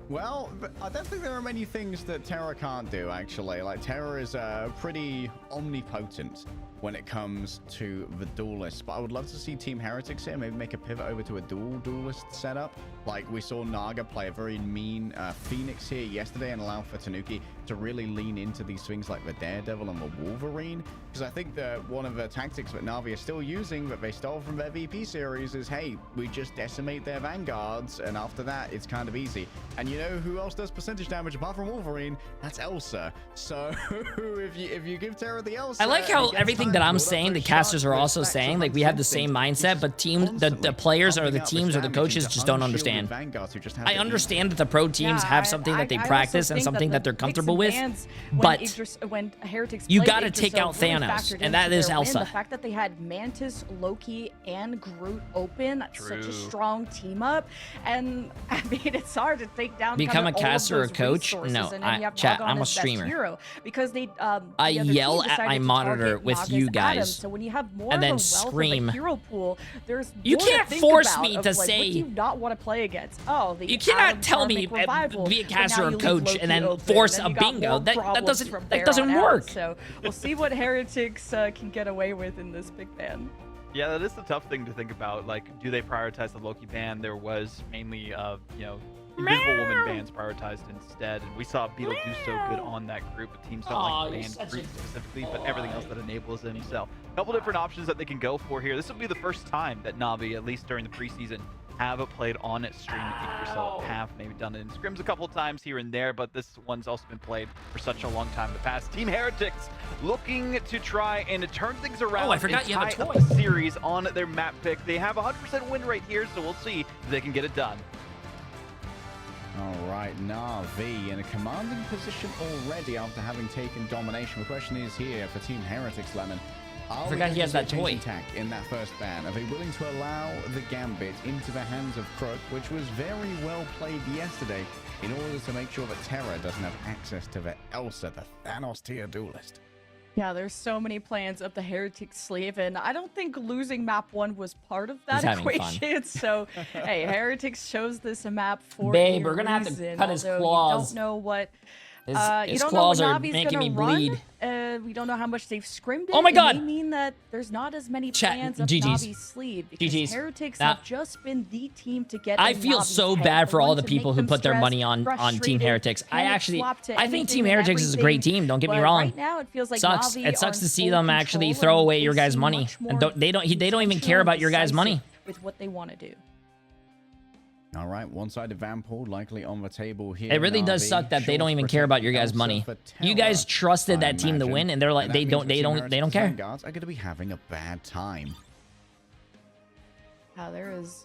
[SPEAKER 15] Well, I don't think there are many things that Terra can't do, actually. Like, Terra is pretty omnipotent when it comes to the duelists, but I would love to see Team Heretics here maybe make a pivot over to a duelist setup. Like, we saw Naga play a very mean Phoenix here yesterday and allow for Tanuki to really lean into these things like the Daredevil and the Wolverine, because I think that one of the tactics that Na'Vi are still using that they stole from their VP series is, hey, we just decimate their vanguards, and after that it's kind of easy. And you know who else does percentage damage apart from Wolverine? That's Elsa. So if you give Terra the Elsa,
[SPEAKER 3] I like how everything that I'm saying, the casters are also saying, like, we have the same mindset, but the players or the teams or the coaches just don't understand. I understand that the pro teams have something that they practice and something that they're comfortable with, but
[SPEAKER 14] when Heretics
[SPEAKER 3] you got to take out Thanos, and that is Elsa.
[SPEAKER 14] The fact that they had Mantis, Loki, and Groot open, such a strong team up, and I mean, it's hard to take down.
[SPEAKER 3] Become a caster or a coach? No, chat. I'm a streamer.
[SPEAKER 14] Because they,
[SPEAKER 3] I yell at my monitor with you guys,
[SPEAKER 14] so when you have more
[SPEAKER 3] and then
[SPEAKER 14] of a wealth
[SPEAKER 3] scream.
[SPEAKER 14] Of a hero pool, there's
[SPEAKER 3] you
[SPEAKER 14] more
[SPEAKER 3] can't
[SPEAKER 14] to think
[SPEAKER 3] force
[SPEAKER 14] about
[SPEAKER 3] me
[SPEAKER 14] of,
[SPEAKER 3] to
[SPEAKER 14] like,
[SPEAKER 3] say.
[SPEAKER 14] What do you not want to play against? Oh, the
[SPEAKER 3] you cannot
[SPEAKER 14] Adam
[SPEAKER 3] tell me
[SPEAKER 14] Karmic Revival,
[SPEAKER 3] be a
[SPEAKER 14] but
[SPEAKER 3] caster
[SPEAKER 14] now
[SPEAKER 3] or
[SPEAKER 14] you
[SPEAKER 3] coach
[SPEAKER 14] leave
[SPEAKER 3] and then
[SPEAKER 14] Loki
[SPEAKER 3] force
[SPEAKER 14] open,
[SPEAKER 3] a
[SPEAKER 14] then you got
[SPEAKER 3] bingo.
[SPEAKER 14] more
[SPEAKER 3] That
[SPEAKER 14] problems
[SPEAKER 3] doesn't
[SPEAKER 14] from there on out.
[SPEAKER 3] work.
[SPEAKER 14] So we'll see what Heretics can get away with in this big ban.
[SPEAKER 13] Yeah, that is the tough thing to think about. Like, do they prioritize the Loki ban? There was mainly, Invisible Woman bans prioritized instead, and we saw Beetle do so good on that group. But teams don't like ban Groot specifically, but everything else that enables him. So, a couple different options that they can go for here. This will be the first time that Na'Vi, at least during the preseason, have played on its stream. Yggdrasil have maybe done it in scrims a couple times here and there, but this one's also been played for such a long time in the past. Team Heretics looking to try and turn things around.
[SPEAKER 3] Oh, I forgot you have a
[SPEAKER 13] tie up
[SPEAKER 3] toy.
[SPEAKER 13] the series on their map pick. They have a 100% win rate here, so we'll see if they can get it done.
[SPEAKER 15] All right, Na'Vi in a commanding position already after having taken domination. The question is here for Team Heretics, Lemon.
[SPEAKER 3] I forgot he has that toy.
[SPEAKER 15] Attack in that first ban. Are they willing to allow the Gambit into the hands of Crook, which was very well played yesterday, in order to make sure that Terra doesn't have access to the Elsa, the Thanos tier duelist?
[SPEAKER 14] Yeah, there's so many plans up the Heretics sleeve, and I don't think losing map 1 was part of that equation. So, hey, Heretics chose this map for
[SPEAKER 3] Babe,
[SPEAKER 14] a
[SPEAKER 3] we're gonna
[SPEAKER 14] reason,
[SPEAKER 3] have to cut his
[SPEAKER 14] although
[SPEAKER 3] claws.
[SPEAKER 14] You don't know what.
[SPEAKER 3] His claws are making me bleed.
[SPEAKER 14] We don't know how much they've scrimmed it.
[SPEAKER 3] Oh my God!
[SPEAKER 14] It may mean that there's not as many plans up Navi's sleeve because Heretics have just been the team to get.
[SPEAKER 3] I feel so bad for all the people who put their money on Team Heretics. I think Team Heretics is a great team. Don't get me wrong.
[SPEAKER 14] Right now, it feels like
[SPEAKER 3] sucks. It sucks to see them actually throw away your guys' money, and they don't even care about your guys' money.
[SPEAKER 14] With what they want to do.
[SPEAKER 15] All right, one-sided Vanpool likely on the table here.
[SPEAKER 3] It really does suck that they don't even care about your guys' money. You guys trusted that team to win, and they're like, they don't care.
[SPEAKER 15] Guards are going to be having a bad time.
[SPEAKER 14] There is.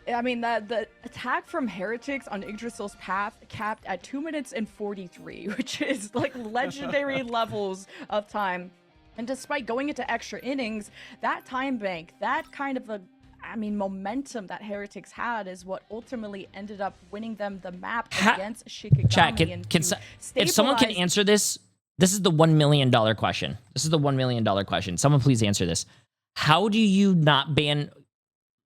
[SPEAKER 14] I mean, the attack from Heretics on Yggdrasil's path capped at 2 minutes and 43, which is like legendary levels of time. And despite going into extra innings, that time bank, that kind of momentum that Heretics had is what ultimately ended up winning them the map against Shikigami.
[SPEAKER 3] Chat, if someone can answer this, this is the $1 million question. This is the $1 million question. Someone please answer this. How do you not ban...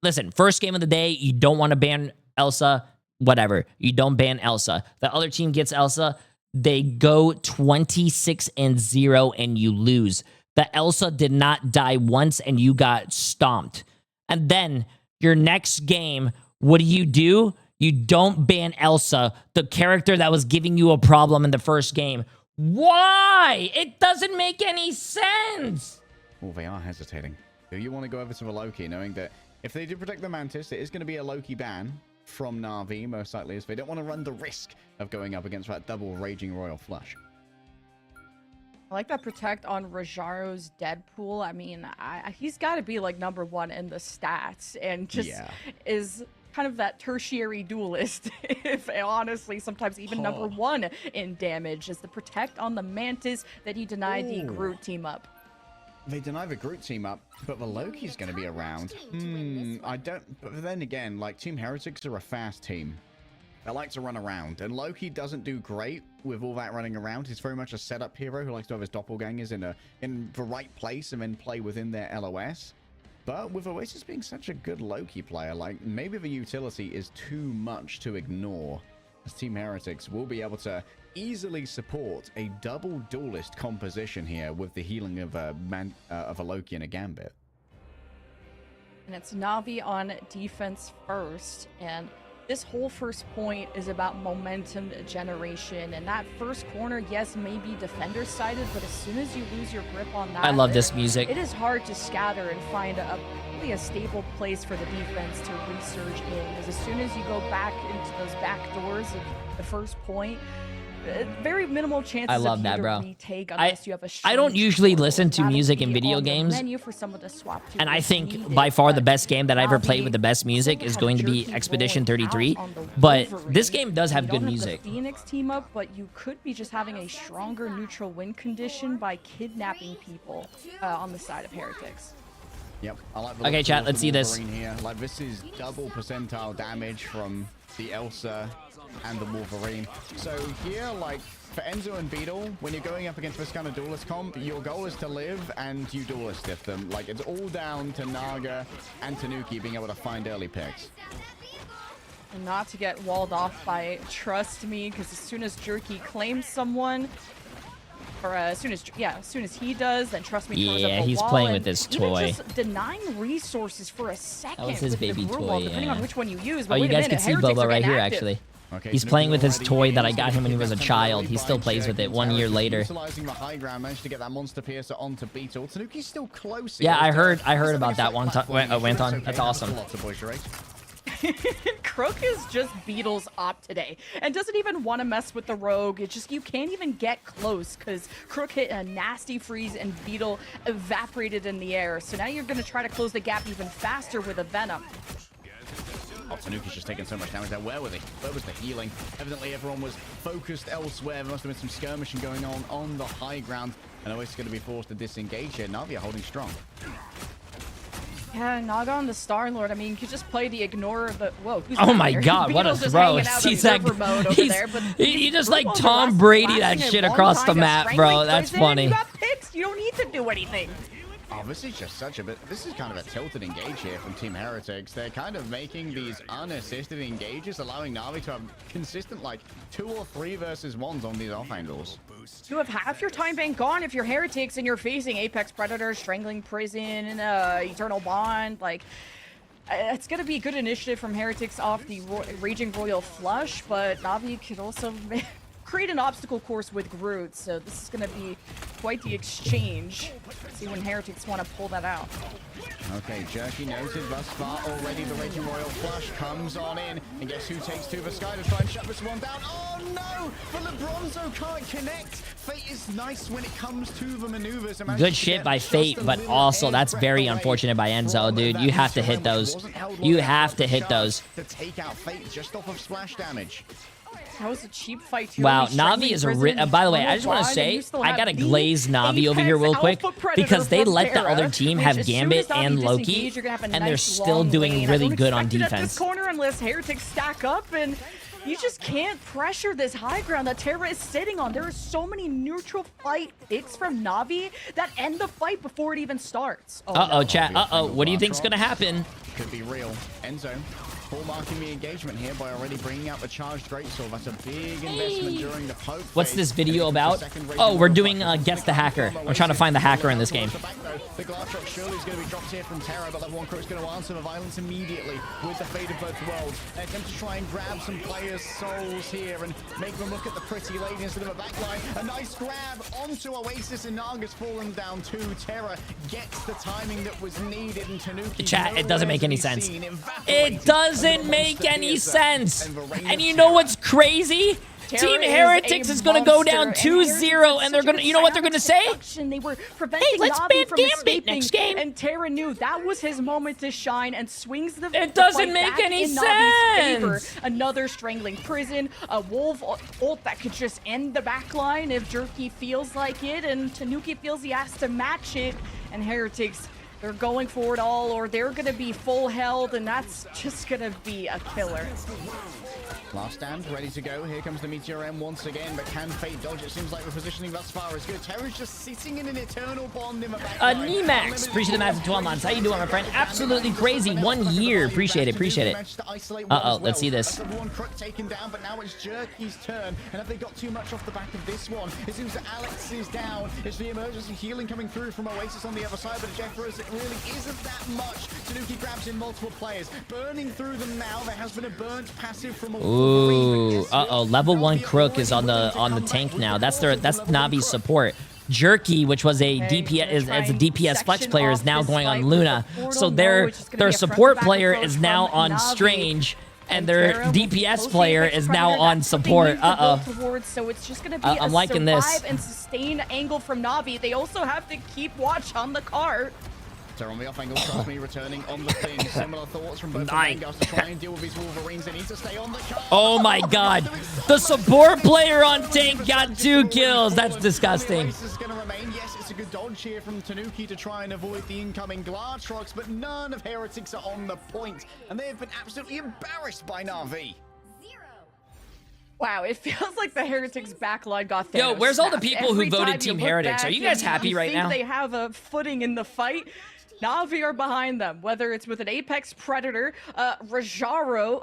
[SPEAKER 3] Listen, first game of the day, you don't want to ban Elsa, whatever. You don't ban Elsa. The other team gets Elsa, they go 26-0 and you lose. The Elsa did not die once and you got stomped. And then your next game, what do? You don't ban Elsa, the character that was giving you a problem in the first game. Why? It doesn't make any sense.
[SPEAKER 15] Well, they are hesitating. Do you want to go over to the Loki, knowing that if they do protect the Mantis, it is going to be a Loki ban from Na'Vi, most likely, as they don't want to run the risk of going up against that double Raging Royal Flush.
[SPEAKER 14] I like that protect on Rajaro's Deadpool. I mean, he's got to be like #1 in the stats, and just is kind of that tertiary duelist, if honestly, sometimes even number 1 in damage, is the protect on the Mantis that he denied the Groot team up.
[SPEAKER 15] They deny the Groot team up, but the Loki's going to be around. I don't... But then again, like, Team Heretics are a fast team. They like to run around, and Loki doesn't do great with all that running around. He's very much a setup hero who likes to have his doppelgangers in the right place and then play within their LOS. But with Oasis being such a good Loki player, like, maybe the utility is too much to ignore, as Team Heretics will be able to easily support a double duelist composition here with the healing of a Loki and a Gambit.
[SPEAKER 14] And it's Na'Vi on defense first, and this whole first point is about momentum generation, and that first corner, yes, may be defender sided, but as soon as you lose your grip on that,
[SPEAKER 3] I love this music.
[SPEAKER 14] It is hard to scatter and find really a stable place for the defense to resurge in, because as soon as you go back into those back doors of the first point, very minimal chances
[SPEAKER 3] I love
[SPEAKER 14] of
[SPEAKER 3] that,
[SPEAKER 14] you
[SPEAKER 3] bro.
[SPEAKER 14] to retake unless you have a
[SPEAKER 3] I don't usually listen to music in video
[SPEAKER 14] on the
[SPEAKER 3] games,
[SPEAKER 14] menu for someone to swap to
[SPEAKER 3] and I
[SPEAKER 14] if
[SPEAKER 3] think
[SPEAKER 14] needed,
[SPEAKER 3] by far the
[SPEAKER 14] but
[SPEAKER 3] best game that I ever played with the best music is going to be Expedition 33, but this game does have good music.
[SPEAKER 14] The Phoenix team up, but you could be just having a stronger neutral win condition by kidnapping people on the side of Heretics.
[SPEAKER 15] Yep. I like the
[SPEAKER 3] Okay, chat, let's see this.
[SPEAKER 15] Here. Like, this is double percentile damage from the Elsa and the Wolverine. So here, like, for Enzo and Beetle, when you're going up against this kind of duelist comp, your goal is to live and you duelist if them. Like, it's all down to Naga and Tanuki being able to find early picks.
[SPEAKER 14] And not to get walled off by Trust Me, because as soon as Jerky claims someone, or as soon as he does, then Trust Me throws up a
[SPEAKER 3] he's
[SPEAKER 14] wall,
[SPEAKER 3] playing with his toy.
[SPEAKER 14] Even just denying resources for a second.
[SPEAKER 3] That was his
[SPEAKER 14] with
[SPEAKER 3] baby
[SPEAKER 14] the
[SPEAKER 3] toy,
[SPEAKER 14] wall, depending on which one you use. But
[SPEAKER 3] Oh, you
[SPEAKER 14] wait a
[SPEAKER 3] guys
[SPEAKER 14] minute,
[SPEAKER 3] can see
[SPEAKER 14] Heretics
[SPEAKER 3] Boba
[SPEAKER 14] are
[SPEAKER 3] right
[SPEAKER 14] getting
[SPEAKER 3] here,
[SPEAKER 14] active.
[SPEAKER 3] actually.
[SPEAKER 15] Okay,
[SPEAKER 3] He's playing with his toy that I got him when he was a child. He still plays with it 1 year later.
[SPEAKER 15] Utilizing the high ground, managed to get that monster piercer onto Beetle. Tanuki's still close.
[SPEAKER 3] Yeah, I heard about that one time. Went on. That's awesome.
[SPEAKER 14] Crook is just Beetle's op today and doesn't even want to mess with the rogue. It's just you can't even get close because Crook hit a nasty freeze and Beetle evaporated in the air. So now you're going to try to close the gap even faster with a Venom.
[SPEAKER 15] Oh, Tanuki's just taking so much damage there. Where were they? Where was the healing? Evidently, everyone was focused elsewhere. There must have been some skirmishing going on the high ground. And Oasis going to be forced to disengage here. Navi are holding strong.
[SPEAKER 14] Yeah, Naga on the Star-Lord. I mean, you could just play the ignore of the... Whoa, who's
[SPEAKER 3] Oh my
[SPEAKER 14] there?
[SPEAKER 3] god, what a throw. He's like, he just like Tom Brady that shit across the map, bro. That's funny.
[SPEAKER 14] You got picks. You don't need to do anything.
[SPEAKER 15] Oh, this is just such a bit... This is kind of a tilted engage here from Team Heretics. They're kind of making these unassisted engages, allowing Navi to have consistent, like, 2 or 3 versus 1s on these off angles.
[SPEAKER 14] You have half your time bank gone if you're Heretics and you're facing Apex Predator, Strangling Prison, Eternal Bond. Like, it's going to be a good initiative from Heretics off the Raging Royal Flush, but Navi could also create an obstacle course with Groot, so this is going to be quite the exchange. Let's see when Heretics want to pull that out.
[SPEAKER 15] Okay, Jerky noted thus far already. The Raging Royal Flush comes on in, and guess who takes to the sky to try and shut this one down? Oh no! But LeBronzo can't connect. Fate is nice when it comes to the maneuvers.
[SPEAKER 3] Good shit by Fate, but also that's very unfortunate by Enzo, dude. You have to hit those. You have to hit those.
[SPEAKER 15] To take out Fate just off of splash damage.
[SPEAKER 14] That was a cheap fight too.
[SPEAKER 3] Wow, Navi is a by the way, I just want to say, I got to glaze Navi over here real quick because they let the other team have Gambit and Loki, and they're still doing really good on defense.
[SPEAKER 14] This corner unless Heretics stack up, and you just can't pressure this high ground that Terra is sitting on. There are so many neutral fight picks from Navi that end the fight before it even starts.
[SPEAKER 3] Uh-oh, chat. Uh-oh. What do you think's going to happen?
[SPEAKER 15] Could be real. Enzo marking the engagement here by already bringing out the charged greatsword. That's a big investment during the poke.
[SPEAKER 3] What's this video about? Oh, we're doing Guess the Hacker. I'm trying to find the hacker in this game.
[SPEAKER 15] The glass shot surely is going to be dropped here from Terra, but level 1 Crook's going to answer the violence immediately with the fate of both worlds. They attempt to try and grab some players' souls here and make them look at the pretty lady instead of a backline. A nice grab onto Oasis, and Naga's fallen down too. Terra gets the timing that was needed, and Tanuki...
[SPEAKER 3] Chat, it doesn't make any sense. It doesn't make any sense. And you know what's crazy? Team Heretics is going to go down 2-0, and they're going to, you know what they're going to say?
[SPEAKER 14] They were preventing
[SPEAKER 3] let's
[SPEAKER 14] Navi
[SPEAKER 3] ban
[SPEAKER 14] from
[SPEAKER 3] Gambit
[SPEAKER 14] escaping,
[SPEAKER 3] next game.
[SPEAKER 14] And Terra knew that was his moment to shine and swings the
[SPEAKER 3] It doesn't
[SPEAKER 14] fight
[SPEAKER 3] make
[SPEAKER 14] back
[SPEAKER 3] any
[SPEAKER 14] in Navi's favor.
[SPEAKER 3] sense.
[SPEAKER 14] Another strangling prison, a wolf ult that could just end the backline if Jerky feels like it, and Tanuki feels he has to match it, and Heretics, they're going for it all, or they're going to be full held, and that's just going to be a killer.
[SPEAKER 15] Last stand, ready to go. Here comes the Meteor M once again, but can Fate dodge? It seems like the positioning thus far is good. Terra's just sitting in an eternal bond in the back.
[SPEAKER 3] Nimax, appreciate the massive 12 months. How you doing, my friend? Absolutely crazy. 1 year. Appreciate it. Appreciate it. Uh-oh, let's see this.
[SPEAKER 15] One Crook taken down, but now it's Jerky's turn. And have they got too much off the back of this one? It seems that Alex is down. It's the emergency healing coming through from Oasis on the other side, but Jeffers, it really isn't that much. Tanuki grabs in multiple players, burning through them now. There has been a burnt passive from a
[SPEAKER 3] Ooh, level 1 Crook is on the tank now. That's Navi's support. Jerky, which was a DPS as a DPS flex player, is now going on Luna. So their support player is now on Strange, and their DPS player is now on support.
[SPEAKER 14] So it's just going to be
[SPEAKER 3] I'm liking this.
[SPEAKER 14] and sustain angle from Navi. They also have to keep watch on the cart.
[SPEAKER 15] So on the off angle, trust me, returning on the ping. Similar thoughts from both Angles to try and deal with these Wolverines. They need to stay on the car.
[SPEAKER 3] Oh my god. The support player on tank got 2 kills. That's disgusting.
[SPEAKER 15] Is going to remain. Yes, it's a good dodge here from Tanuki to try and avoid the incoming Glartrox, but none of Heretics are on the point, and they have been absolutely embarrassed by Na'Vi.
[SPEAKER 14] Wow, it feels like the Heretics backline got Thanos.
[SPEAKER 3] Yo, where's all the people
[SPEAKER 14] Every
[SPEAKER 3] who voted
[SPEAKER 14] time
[SPEAKER 3] Team
[SPEAKER 14] you look
[SPEAKER 3] Heretics?
[SPEAKER 14] back
[SPEAKER 3] Are you guys
[SPEAKER 14] and
[SPEAKER 3] happy right now?
[SPEAKER 14] They have a footing in the fight. Na'Vi are behind them, whether it's with an Apex Predator, Rajaro,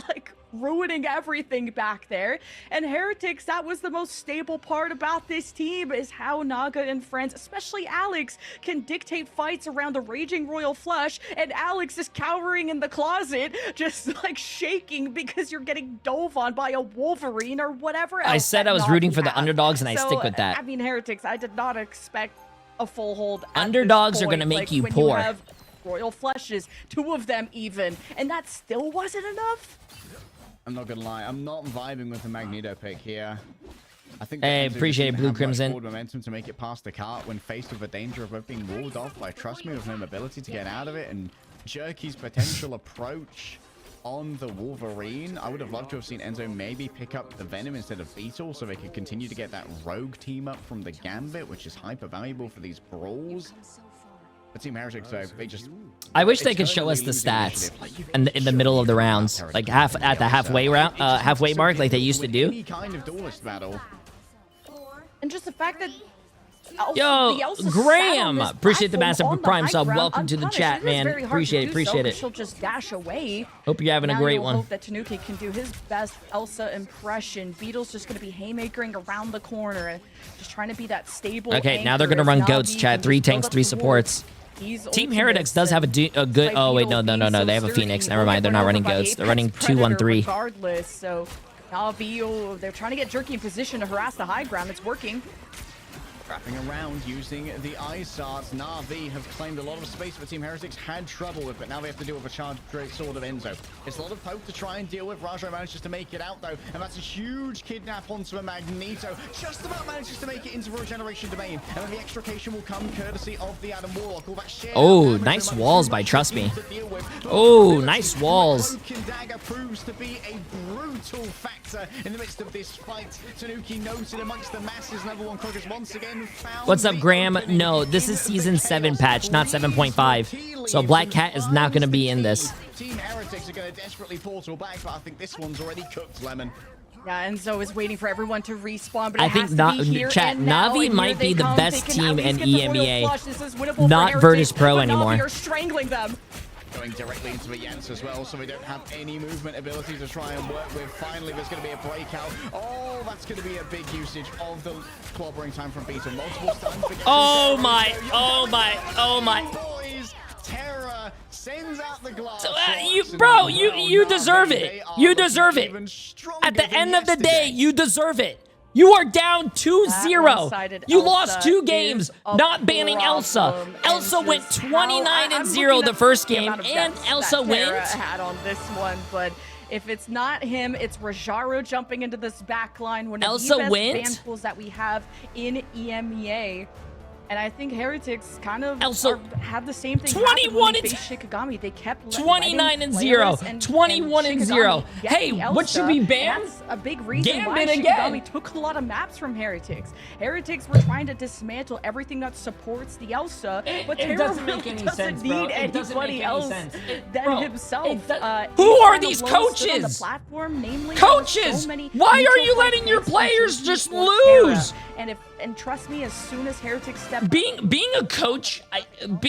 [SPEAKER 14] like ruining everything back there. And Heretics, that was the most stable part about this team, is how Naga and friends, especially Alex, can dictate fights around the Raging Royal Flush, and Alex is cowering in the closet, just like shaking because you're getting dove on by a Wolverine or whatever else.
[SPEAKER 3] I said I was rooting for the underdogs, and I stick with that.
[SPEAKER 14] I mean, Heretics, I did not expect a full hold.
[SPEAKER 3] Underdogs are going to make you
[SPEAKER 14] when
[SPEAKER 3] poor.
[SPEAKER 14] You have Royal Flushes, 2 of them even, and that still wasn't enough.
[SPEAKER 15] I'm not gonna lie, I'm not vibing with the Magneto pick here. I think
[SPEAKER 3] hey, appreciate it, Blue Crimson.
[SPEAKER 15] Momentum to make it past the cart when faced with the danger of both being walled off by Trust Me with no mobility to get out of it, and Jerky's potential approach on the Wolverine. I would have loved to have seen Enzo maybe pick up the Venom instead of Beetle so they could continue to get that rogue team up from the Gambit, which is hyper valuable for these brawls. But Team Heretics, though, they just...
[SPEAKER 3] I wish they could show us the stats in the middle of the rounds, like at the halfway mark, like they used to do.
[SPEAKER 15] Any kind of duelist battle.
[SPEAKER 14] And just the fact that
[SPEAKER 3] yo, Graham, appreciate the massive Prime sub. Welcome to the chat, man. Appreciate it.
[SPEAKER 14] She'll just dash away.
[SPEAKER 3] Hope you're having a great one.
[SPEAKER 14] Hope that Tanuki can do his best Elsa impression. Beetle's just going to be haymakering around the corner, just trying to be that stable.
[SPEAKER 3] Okay, now they're going to run goats, chat. 3 tanks, 3 supports. Team Heretics does have a good. Oh wait, no. They have a Phoenix. Never mind. They're not running goats. They're running 2-1-3.
[SPEAKER 14] Regardless, so Navi, they're trying to get Jerky in position to harass the high ground. It's working.
[SPEAKER 15] Wrapping around using the Ice Arts. Na'Vi have claimed a lot of space for Team Heretics had trouble with, but now they have to deal with a charged great sword of Enzo. It's a lot of poke to try and deal with. Rajo manages to make it out though, and that's a huge kidnap onto a Magneto. Just about manages to make it into regeneration domain, and then the extrication will come courtesy of the Adam Warlock.
[SPEAKER 3] Oh, nice walls by Trust Me. Oh, nice walls.
[SPEAKER 15] Dagger proves to be a brutal factor in the midst of this fight. Tanuki noted amongst the masses. Level 1 Crookers once again.
[SPEAKER 3] What's up, Graham? No, this is season 7 patch, not 7.5. So Black Cat is not going to be in this.
[SPEAKER 15] Team Heretics are going to desperately portal back, but I think this one's already cooked, Lemon.
[SPEAKER 14] Yeah, Enzo is waiting for everyone to respawn, but
[SPEAKER 3] I think Na'Vi might be the best team in EMEA. Not Virtus Pro anymore.
[SPEAKER 14] Na'Vi are strangling them.
[SPEAKER 15] Going directly into the Yance as well, so we don't have any movement ability to try and work with. Finally, there's going to be a breakout. Oh, that's going to be a big usage of the clobbering time from Beetle. Multiple stuns.
[SPEAKER 3] Oh my.
[SPEAKER 15] Boys, Terra sends out the glass.
[SPEAKER 3] You deserve it. You deserve it. At the end of the day, you deserve it. You are down 2-0. You lost 2 games, not banning Elsa. Elsa went 29-0 the first game, and Elsa wins.
[SPEAKER 14] Had on this one, but If it's not him, it's Rajaro jumping into this back line. One of
[SPEAKER 3] Elsa
[SPEAKER 14] the best
[SPEAKER 3] went?
[SPEAKER 14] ban pools that we have in EMEA. And I think Heretics kind of had the same thing.
[SPEAKER 3] 21 and
[SPEAKER 14] Shikigami. They kept
[SPEAKER 3] 29 and 0. 21 and 0. Hey, what should we ban?
[SPEAKER 14] That's a big reason why
[SPEAKER 3] Gambit
[SPEAKER 14] Shikigami
[SPEAKER 3] again.
[SPEAKER 14] took a lot of maps from Heretics. Heretics were trying to dismantle everything that supports the Elsa, but
[SPEAKER 3] it
[SPEAKER 14] Terra
[SPEAKER 3] doesn't
[SPEAKER 14] really
[SPEAKER 3] make any
[SPEAKER 14] doesn't
[SPEAKER 3] sense, bro.
[SPEAKER 14] need
[SPEAKER 3] It doesn't make
[SPEAKER 14] anybody
[SPEAKER 3] any
[SPEAKER 14] else
[SPEAKER 3] sense.
[SPEAKER 14] than himself.
[SPEAKER 3] Who
[SPEAKER 14] He's
[SPEAKER 3] are
[SPEAKER 14] kind of
[SPEAKER 3] these
[SPEAKER 14] alone stood on the
[SPEAKER 3] coaches?
[SPEAKER 14] platform, namely,
[SPEAKER 3] Coaches!
[SPEAKER 14] so many
[SPEAKER 3] Why are
[SPEAKER 14] neutral
[SPEAKER 3] you
[SPEAKER 14] fight
[SPEAKER 3] letting your
[SPEAKER 14] picks
[SPEAKER 3] players
[SPEAKER 14] into
[SPEAKER 3] just
[SPEAKER 14] for Terra.
[SPEAKER 3] lose?
[SPEAKER 14] And trust me, as soon as Heretics step
[SPEAKER 3] being a coach,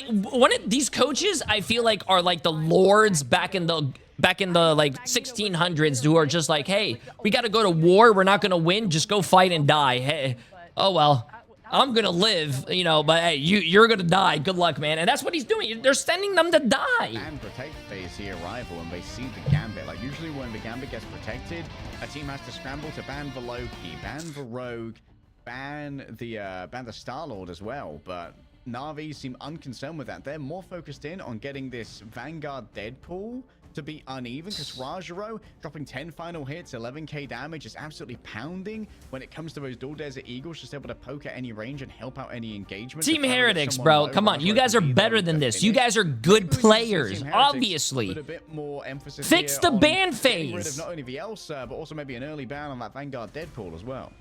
[SPEAKER 3] one of these coaches I feel like are like the lords back in the like 1600s, who are just like, hey, we got to go to war, we're not gonna win, just go fight and die. Hey, oh well, I'm gonna live, you know, but hey, you're gonna die, good luck, man. And that's what he's doing. They're sending them to die.
[SPEAKER 15] And protect they see a rival and they see the gambit. Like usually when the gambit gets protected, a team has to scramble to ban the Loki, ban the Rogue, ban the Star-Lord as well. But Na'Vi seem unconcerned with that. They're more focused in on getting this Vanguard Deadpool to be uneven, because Rajaro dropping 10 final hits, 11k damage, is absolutely pounding when it comes to those Dual Desert Eagles, just able to poke at any range and help out any engagement.
[SPEAKER 3] Team Heretics, bro. Come on, you guys are better than this. You guys are good players, obviously.
[SPEAKER 15] Put a bit more emphasis
[SPEAKER 3] Fix the ban phase.
[SPEAKER 15] Not only the Elsa, but also maybe an early ban on that Vanguard Deadpool as well.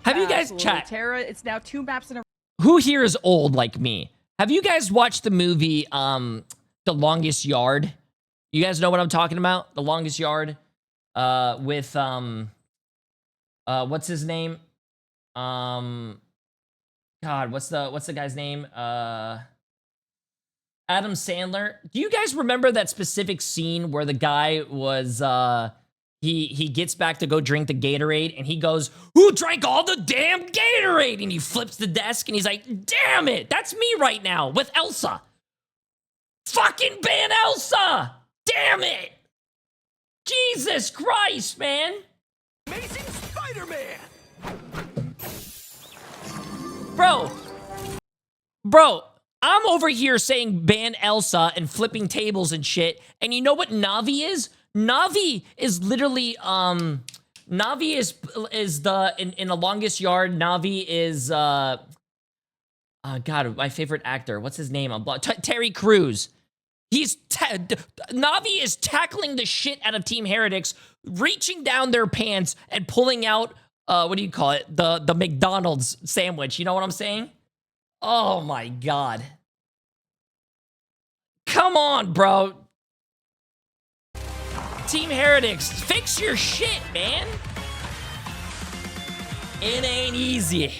[SPEAKER 3] Have you guys chat?
[SPEAKER 14] Terra, it's now 2 maps in a
[SPEAKER 3] Who here is old like me? Have you guys watched the movie The Longest Yard? You guys know what I'm talking about? The Longest Yard with what's his name? God, what's the guy's name? Adam Sandler. Do you guys remember that specific scene where the guy was he gets back to go drink the Gatorade and he goes, "Who drank all the damn Gatorade?" And he flips the desk and he's like, "Damn it, that's me right now with Elsa. Fucking ban Elsa! Damn it! Jesus Christ, man!"
[SPEAKER 5] Amazing Spider-Man!
[SPEAKER 3] Bro, I'm over here saying ban Elsa and flipping tables and shit, and you know what Na'Vi is? Na'Vi is literally, Na'Vi is the, in the Longest Yard, Na'Vi is, God, my favorite actor, what's his name? Terry Crews. Na'Vi is tackling the shit out of Team Heretics, reaching down their pants and pulling out, what do you call it? The McDonald's sandwich. You know what I'm saying? Oh my God. Come on, bro. Team Heretics, fix your shit, man. It ain't easy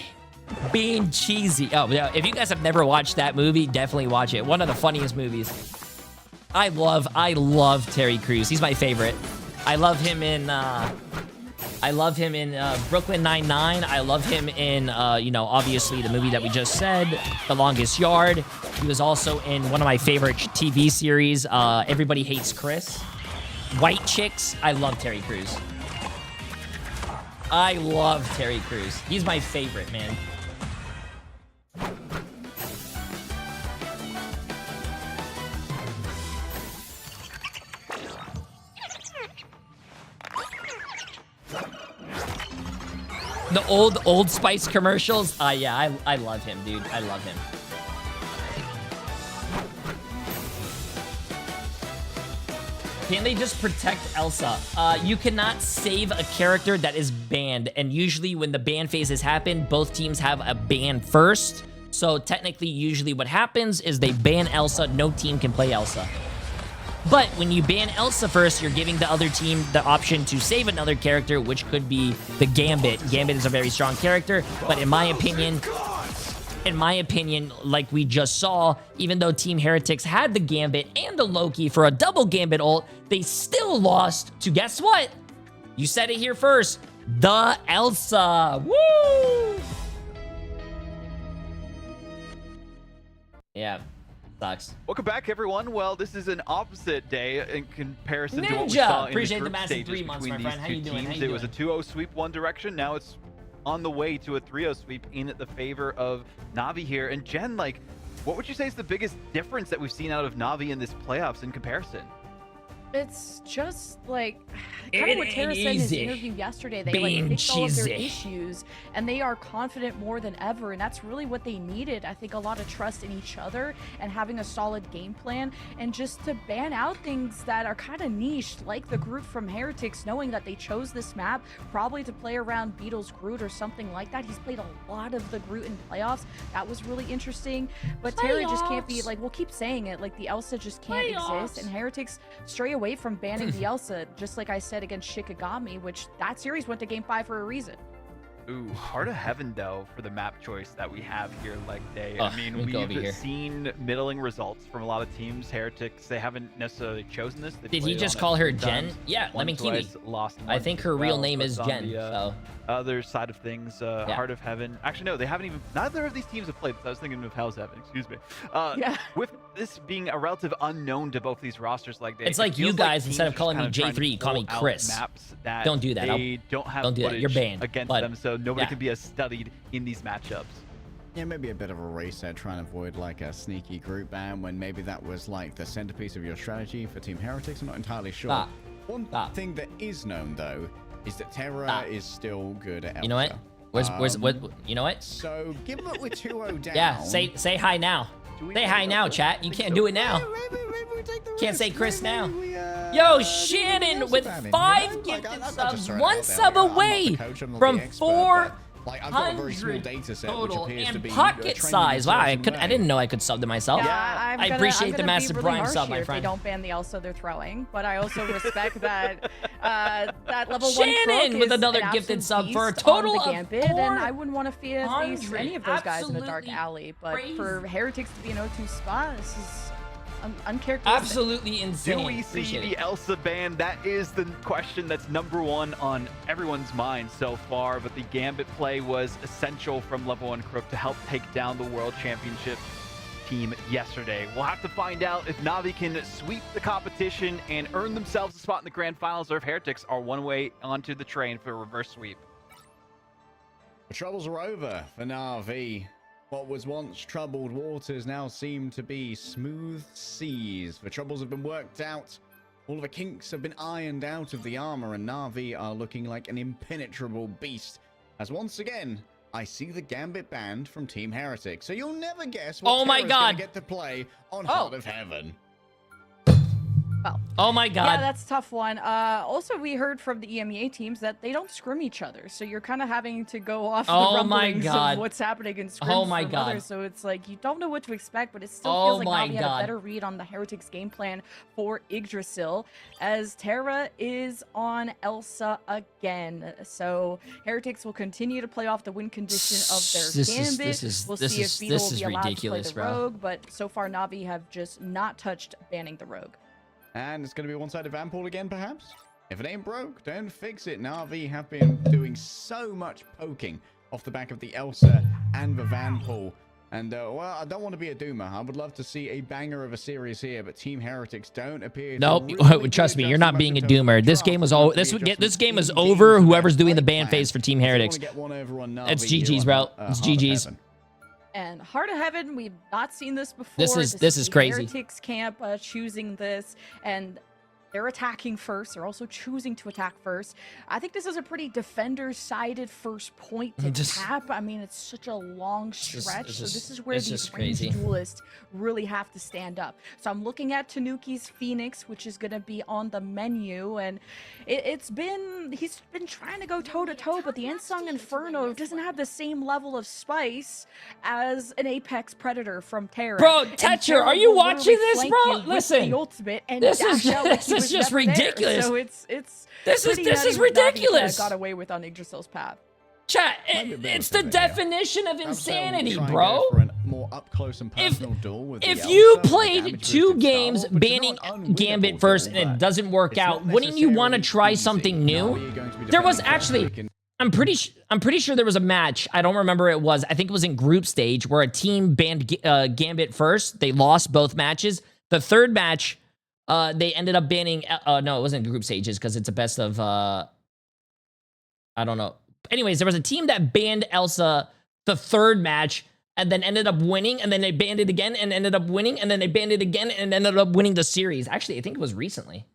[SPEAKER 3] being cheesy. Oh, yeah. If you guys have never watched that movie, definitely watch it. One of the funniest movies. I love Terry Crews. He's my favorite. I love him in Brooklyn Nine-Nine. I love him in, you know, obviously the movie that we just said, The Longest Yard. He was also in one of my favorite TV series, Everybody Hates Chris. White Chicks. I love Terry Crews. I love Terry Crews. He's my favorite, man. The Old Spice commercials. Yeah, I love him, dude. I love him. Can they just protect Elsa? You cannot save a character that is banned, and usually when the ban phases happen, both teams have a ban first. So technically, usually what happens is they ban Elsa, no team can play Elsa. But when you ban Elsa first, you're giving the other team the option to save another character, which could be the Gambit. Gambit is a very strong character, but in my opinion, like we just saw, even though Team Heretics had the Gambit and the Loki for a double Gambit ult, they still lost to, guess what? You said it here first, the Elsa. Woo! Yeah, sucks.
[SPEAKER 13] Welcome back, everyone. Well, this is an opposite day in comparison to what we saw in
[SPEAKER 3] appreciate
[SPEAKER 13] the
[SPEAKER 3] the
[SPEAKER 13] group
[SPEAKER 3] massive
[SPEAKER 13] stages
[SPEAKER 3] 3 months,
[SPEAKER 13] between
[SPEAKER 3] my
[SPEAKER 13] these
[SPEAKER 3] friend. How
[SPEAKER 13] two
[SPEAKER 3] you doing?
[SPEAKER 13] teams.
[SPEAKER 3] How you
[SPEAKER 13] It was a 2-0 sweep one direction. Now it's on the way to a 3-0 sweep in the favor of Na'Vi here. And Jen, like, what would you say is the biggest difference that we've seen out of Na'Vi in this playoffs in comparison?
[SPEAKER 14] It's just like kind of what Tara said in his interview yesterday. They like fixed all of their issues and they are confident more than ever, and that's really what they needed. I think a lot of trust in each other and having a solid game plan, and just to ban out things that are kind of niche, like the Groot from Heretics, knowing that they chose this map probably to play around Beetle's Groot or something like that. He's played a lot of the Groot in playoffs. That was really interesting. But Tara just can't be like, we'll keep saying it, like the Elsa just can't exist, and Heretics stray away from banning the Elsa, just like I said against Shikigami, which that series went to Game 5 for a reason.
[SPEAKER 13] Ooh, Heart of Heaven, though, for the map choice that we have here, leg day. I mean, we've seen middling results from a lot of teams. Heretics, they haven't necessarily chosen this.
[SPEAKER 3] Did he just call her Jen? Yeah, Lemon Kiwi. I think her real name is Jen. So
[SPEAKER 13] other side of things, Heart of Heaven. Actually, no, they haven't even. Neither of these teams have played this. I was thinking of Hell's Heaven. Excuse me. With this being a relative unknown to both these rosters, like
[SPEAKER 3] it's like you guys, instead of calling me Jay3, you call me Chris. Don't do that.
[SPEAKER 13] Don't
[SPEAKER 3] do that. You're banned.
[SPEAKER 13] Against them, so nobody can be as studied in these matchups.
[SPEAKER 15] Yeah, maybe a bit of a race there, trying to avoid like a sneaky group ban when maybe that was like the centerpiece of your strategy for Team Heretics. I'm not entirely sure. One thing that is known though is that Terra is still good at Elsa.
[SPEAKER 3] You know what? Where's what? You know what?
[SPEAKER 15] So given that we're 2-0 down.
[SPEAKER 3] Yeah, say hi now. Say hi now, chat. You can't do it now. Can't say Chris now. Yo, Shannon with 5 gifted subs, 1 sub away from 400 total and pocket size. Wow, I didn't know I could sub to myself.
[SPEAKER 14] Yeah,
[SPEAKER 3] I appreciate the massive Prime sub, my friend.
[SPEAKER 14] They don't ban the Elsa they're throwing, but I also respect that that level
[SPEAKER 3] Shannon
[SPEAKER 14] 1
[SPEAKER 3] with another gifted sub for a total of
[SPEAKER 14] Gambit, and I wouldn't want to face any of those guys in a dark alley. But for Heretics to be an 0-2 spot, this is uncharacteristic.
[SPEAKER 3] Absolutely insane.
[SPEAKER 13] Do we see the Elsa ban? That is the question that's #1 on everyone's mind so far, but the Gambit play was essential from level 1 Crook to help take down the World Championship team yesterday. We'll have to find out if Na'Vi can sweep the competition and earn themselves a spot in the Grand Finals, or if Heretics are one way onto the train for a reverse sweep.
[SPEAKER 15] The troubles are over for Na'Vi. What was once troubled waters now seem to be smooth seas. The troubles have been worked out. All of the kinks have been ironed out of the armor, and Na'Vi are looking like an impenetrable beast. As once again, I see the Gambit banned from Team Heretic. So you'll never guess what Terra's gonna get to play on Heart of Heaven.
[SPEAKER 14] Well,
[SPEAKER 3] oh my god.
[SPEAKER 14] Yeah, that's a tough one. Also, we heard from the EMEA teams that they don't scrim each other, so you're kind of having to go off the rumblings of what's happening in scrims from others. So it's like you don't know what to expect, but it still feels like Na'Vi had a better read on the Heretics game plan for Yggdrasil, as Terra is on Elsa again. So Heretics will continue to play off the win condition of their Gambit. We'll see if Beetle will be allowed to play the Rogue, but so far Na'Vi have just not touched banning the Rogue.
[SPEAKER 15] And it's going to be a one-sided van pool again, perhaps? If it ain't broke, don't fix it. Na'Vi have been doing so much poking off the back of the Elsa and the van pool. And, well, I don't want to be a doomer. I would love to see a banger of a series here, but Team Heretics don't appear to really
[SPEAKER 3] trust me, you're not being a doomer. This game was this game is over. Whoever's doing the ban phase for Team Heretics. It's GG's, bro. It's GG's.
[SPEAKER 14] And Heart of Heaven, we've not seen this before.
[SPEAKER 3] This is crazy.
[SPEAKER 14] Heretics camp choosing this, and they're attacking first. They're also choosing to attack first. I think this is a pretty defender-sided first point to tap. I mean, it's such a long stretch. So this is where these ranged duelists really have to stand up. So I'm looking at Tanuki's Phoenix, which is going to be on the menu. And he's been trying to go toe-to-toe, but the Ensung Inferno doesn't have the same level of spice as an Apex Predator from Terra.
[SPEAKER 3] Bro, Tetcher, are you watching this, bro? Listen,
[SPEAKER 14] the ultimate and
[SPEAKER 3] this is just ridiculous.
[SPEAKER 14] So it's
[SPEAKER 3] this is ridiculous.
[SPEAKER 14] Got away with on Yggdrasil's path.
[SPEAKER 3] Chat, it's the definition of insanity, bro. If you played 2 games banning Gambit first and it doesn't work out, wouldn't you want to try something new? There was actually, I'm pretty sure there was a match. I don't remember it was. I think it was in group stage where a team banned Gambit first. They lost both matches. The third match, they ended up banning. No, it wasn't group stages because it's a best of. I don't know. Anyways, there was a team that banned Elsa the third match and then ended up winning, and then they banned it again and ended up winning, and then they banned it again and ended up winning the series. Actually, I think it was recently.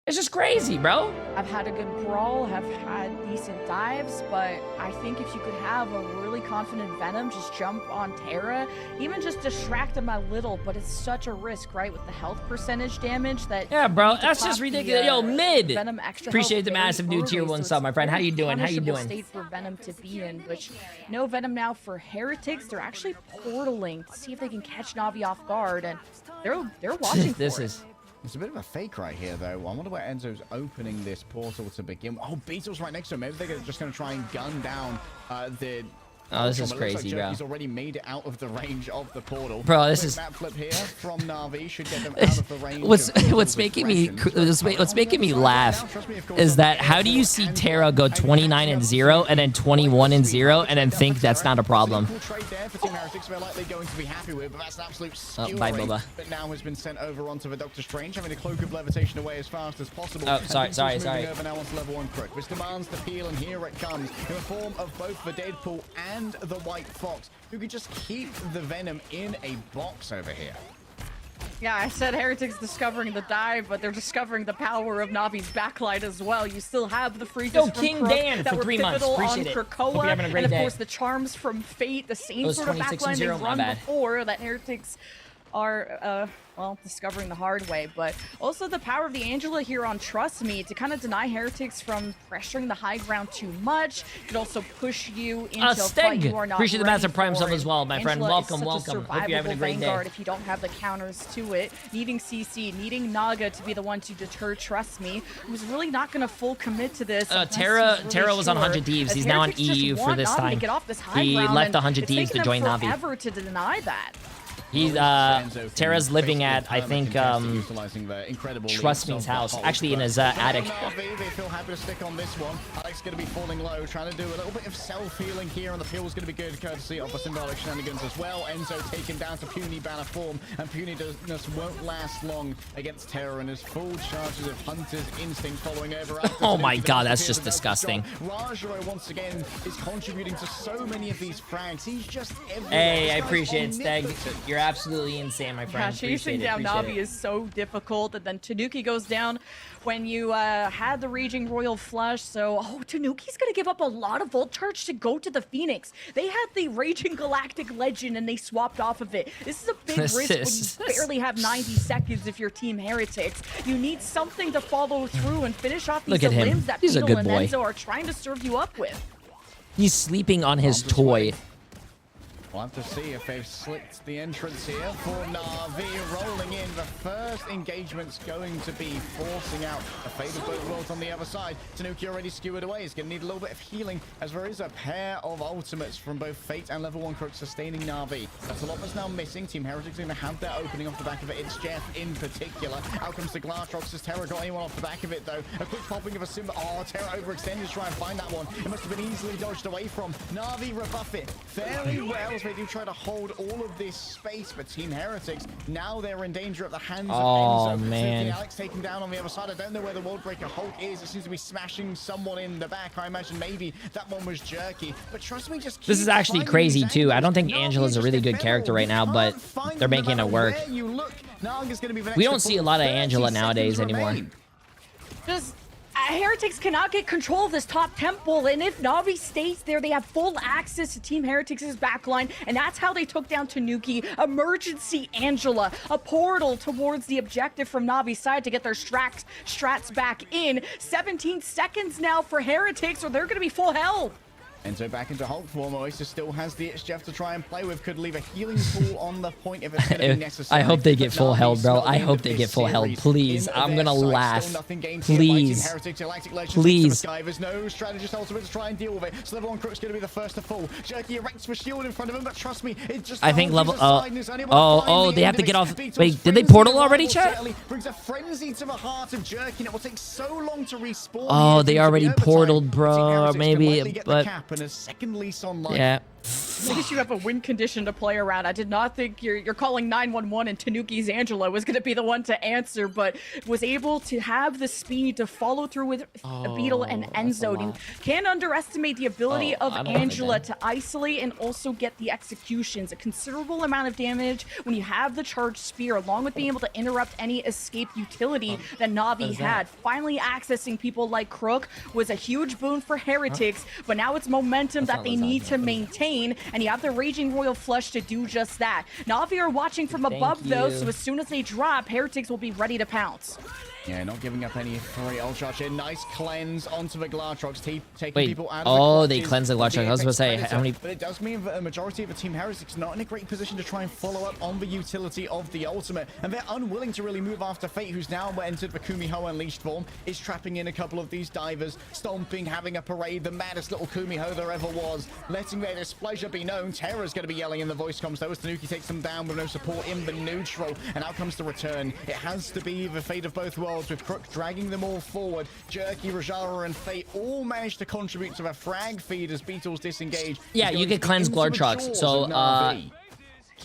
[SPEAKER 3] It's just crazy, bro.
[SPEAKER 14] I've had a good brawl, have had decent dives, but I think if you could have a really confident Venom just jump on Terra, even just distract him a little, but it's such a risk, right? With the health percentage damage that...
[SPEAKER 3] Yeah, bro, that's just ridiculous. Yo, mid!
[SPEAKER 14] Venom extra
[SPEAKER 3] Appreciate the massive new tier 1 sub, my friend. How you doing? How you doing?
[SPEAKER 14] State for Venom to be in, which no Venom now for Heretics. They're actually portaling to see if they can catch Na'Vi off guard, and they're watching for it.
[SPEAKER 15] It's a bit of a fake right here, though. I wonder where Enzo's opening this portal to begin. Oh, Beetle's right next to him. Maybe they're just going to try and gun down the...
[SPEAKER 3] Oh, this is crazy, bro.
[SPEAKER 15] He's already made it out of the range of the portal.
[SPEAKER 3] Bro, this is...
[SPEAKER 15] Map flip here from Na'Vi should get them out of the range.
[SPEAKER 3] What's making me laugh is that how do you see Terra go 29-0 and then 21-0 and then think that's not a problem? Bye, Boba.
[SPEAKER 15] But now has been sent over onto the Doctor Strange, having a cloak of levitation away as fast as possible.
[SPEAKER 3] Oh, sorry.
[SPEAKER 15] Over now onto level 1 Crook, which demands the peel, and here it comes in the form of both the Deadpool and the White Fox, who could just keep the Venom in a box over here.
[SPEAKER 14] Yeah, I said Heretics discovering the dive, but they're discovering the power of Navi's backlight as well. You still have the freezes from
[SPEAKER 3] King
[SPEAKER 14] Crook
[SPEAKER 3] Dan
[SPEAKER 14] that
[SPEAKER 3] for
[SPEAKER 14] were
[SPEAKER 3] 3 months.
[SPEAKER 14] pivotal
[SPEAKER 3] Appreciate
[SPEAKER 14] on
[SPEAKER 3] it.
[SPEAKER 14] Krakoa,
[SPEAKER 3] and
[SPEAKER 14] of course the charms from Fate, the same sort of backline they run before that Heretics are well, discovering the hard way, but also the power of the Angela here on Trust Me to kind of deny Heretics from pressuring the high ground too much. It could also push you into a fight you are not
[SPEAKER 3] appreciate the
[SPEAKER 14] ready
[SPEAKER 3] massive prime
[SPEAKER 14] for.
[SPEAKER 3] sub as well, my friend.
[SPEAKER 14] Angela
[SPEAKER 3] Welcome. Hope you're having a great day.
[SPEAKER 14] If you don't have the counters to it, needing CC, needing Naga to be the one to deter Trust Me, who's really not going to full commit to this.
[SPEAKER 3] Terra was on 100 Thieves. He's now on EU for this time. He left 100 Thieves to join Na'Vi.
[SPEAKER 14] Forever to deny that.
[SPEAKER 3] He's Terra's living at, I think, Trust Me's house, actually in his attic.
[SPEAKER 15] They feel happy to stick on this one. Alex going to be falling low, trying to do a little bit of self-healing here, and the peel is going to be good, courtesy of the symbolic shenanigans as well. Enzo taken down to puny banner form, and puniness won't last long against Terra, and his full charges of Hunter's instinct following over.
[SPEAKER 3] Oh my god, that's just disgusting.
[SPEAKER 15] Rajaro once again is contributing to so many of these frags. He's just everywhere.
[SPEAKER 3] Hey, I appreciate it, Steg. You're absolutely insane, my friend.
[SPEAKER 14] Yeah, chasing down Na'Vi is so difficult, and then Tanuki goes down when you had the Raging Royal Flush, so Tanuki's gonna give up a lot of Volt Charge to go to the Phoenix. They had the Raging Galactic Legend and they swapped off of it. This is a big risk when you barely have 90 seconds if you're Team Heretics. You need something to follow through and finish off these limbs that
[SPEAKER 3] He's
[SPEAKER 14] Beetle
[SPEAKER 3] a good
[SPEAKER 14] and
[SPEAKER 3] boy.
[SPEAKER 14] Enzo are trying to serve you up with.
[SPEAKER 3] He's sleeping on his toy.
[SPEAKER 15] We'll have to see if they've slicked the entrance here for Na'Vi rolling in. The first engagement's going to be forcing out a fate of both worlds on the other side. Tanuki already skewered away. He's going to need a little bit of healing as there is a pair of ultimates from both Fate and level 1 Crook sustaining Na'Vi. That's a lot that's now missing. Team Heretics going to have their opening off the back of it. It's Jeff in particular. Out comes the Glass Rocks. Has Terra got anyone off the back of it though? A quick popping of a Simba. Oh, Terra overextended to try and find that one. It must have been easily dodged away from. Na'Vi rebuff it fairly well. They do try to hold all of this space, but Team Heretics, now they're in danger at the hands of Enzo.
[SPEAKER 3] Man.
[SPEAKER 15] Alex taken down on the other side. I don't know where the Worldbreaker Hulk is. It seems to be smashing someone in the back. I imagine maybe that one was Jerky, but trust me, just
[SPEAKER 3] This is actually crazy too. I don't think Angela's a really good character right now, but they're making it work. We don't see a lot of Angela nowadays anymore.
[SPEAKER 14] Just Heretics cannot get control of this top temple, and if Na'Vi stays there, they have full access to Team Heretics' backline, and that's how they took down Tanuki. Emergency Angela, a portal towards the objective from Na'Vi's side to get their strats back in. 17 seconds now for Heretics, or they're going to be full health.
[SPEAKER 15] Enzo back into Hulk form. Oasis still has the itch Jeff to try and play with. Could leave a healing pool on the point if it's going to be necessary.
[SPEAKER 3] I hope they get full held, bro. I hope they get full held. Please. I'm going to laugh. Please. Please.
[SPEAKER 15] There's no strategist ultimate to try and deal with it. So level 1 Crook's going to be the first to fall. Jerky erects for shield in front of him, but trust me, it just...
[SPEAKER 3] I think level... they have to get off... Wait, did they portal already, chat?
[SPEAKER 15] Brings a frenzy to the heart of Jerky, and it will take so long to respawn.
[SPEAKER 3] Oh, they already portaled, bro. Maybe, but...
[SPEAKER 15] And a second lease on life.
[SPEAKER 3] Yeah.
[SPEAKER 14] At least you have a win condition to play around. I did not think you're calling 911 and Tanuki's Angela was going to be the one to answer, but was able to have the speed to follow through with Beetle and Enzo. You can't underestimate the ability of Angela to isolate and also get the executions. A considerable amount of damage when you have the charged spear, along with being able to interrupt any escape utility that Na'Vi had. Finally accessing people like Crook was a huge boon for Heretics, but now it's momentum that they need to maintain, and you have the Raging Royal Flush to do just that. Na'Vi are watching from above though, so as soon as they drop, Heretics will be ready to pounce.
[SPEAKER 15] Yeah, not giving up any free ultra charge. Nice cleanse onto the Glartrox, taking people out of the
[SPEAKER 3] oh,
[SPEAKER 15] clutches
[SPEAKER 3] they cleanse the Glartrox. I was going to say, how many...
[SPEAKER 15] But it does mean that a majority of the Team Heretics not in a great position to try and follow up on the utility of the ultimate, and they're unwilling to really move after Fate, who's now entered the Kumiho Unleashed form, is trapping in a couple of these divers, stomping, having a parade, the maddest little Kumiho there ever was, letting their displeasure be known. Terra's going to be yelling in the voice comms, though, as Tanuki takes them down with no support in the neutral, and out comes the return. It has to be the fate of both worlds, with Crook dragging them all forward. Jerky, Rajara, and Fate all managed to contribute to a frag feed as Beetles disengage.
[SPEAKER 3] Yeah, you get cleanse Glartrox. So,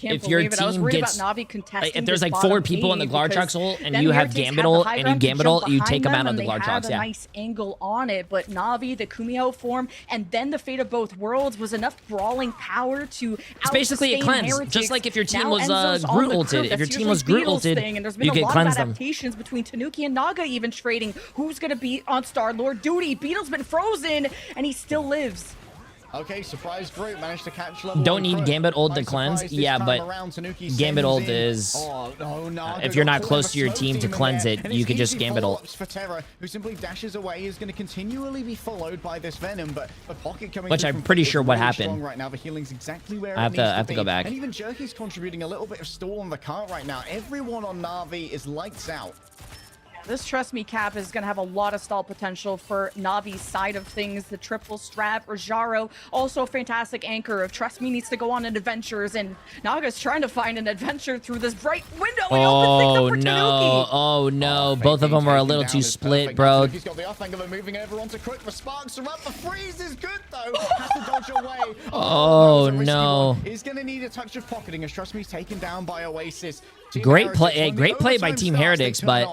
[SPEAKER 3] if your team gets, if there's like 4 people in the Glartrox ult and you have Gambit ult and you Gambit ult, you take them out on the Glartrox. Yeah.
[SPEAKER 14] Nice angle on it, but Na'Vi, the Kumiho form, and then the fate of both worlds was enough brawling power to.
[SPEAKER 3] It's basically a cleanse, just like if your team was Groot ulted. If your team was Groot ulted, you get cleanse them.
[SPEAKER 14] Adaptations between Tanuki and Naga even trading who's gonna be on Star-Lord duty. Beetle's been frozen and he still lives.
[SPEAKER 15] Okay, surprise Groot managed to catch level.
[SPEAKER 3] Don't need Gambit ult to cleanse. Yeah, but Gambit ult is if you're not close to your team to cleanse it, you could just Gambit ult.
[SPEAKER 15] For Terra, who simply dashes away, is going to continually be followed by this Venom, but the pocket coming,
[SPEAKER 3] which I'm pretty sure what happened.
[SPEAKER 15] Right now, the healing's exactly where
[SPEAKER 3] I have to go back.
[SPEAKER 15] And even Jerky's contributing a little bit of stall on the cart right now. Everyone on Na'Vi is lights out.
[SPEAKER 14] This Trust Me cap is going to have a lot of stall potential for Navi's side of things. The triple strap, Rajaro, also a fantastic anchor of Trust Me needs to go on adventures, and Naga's trying to find an adventure through this bright window.
[SPEAKER 3] Oh no, oh no, both of them are a little too split, bro.
[SPEAKER 15] He's got the off angle, moving over onto Crook. The sparks are up, the freeze is good though. Has to dodge away.
[SPEAKER 3] Oh no.
[SPEAKER 15] He's going to need a touch of pocketing as Trust Me's taken down by Oasis.
[SPEAKER 3] Great play, great play by Team Heretics, but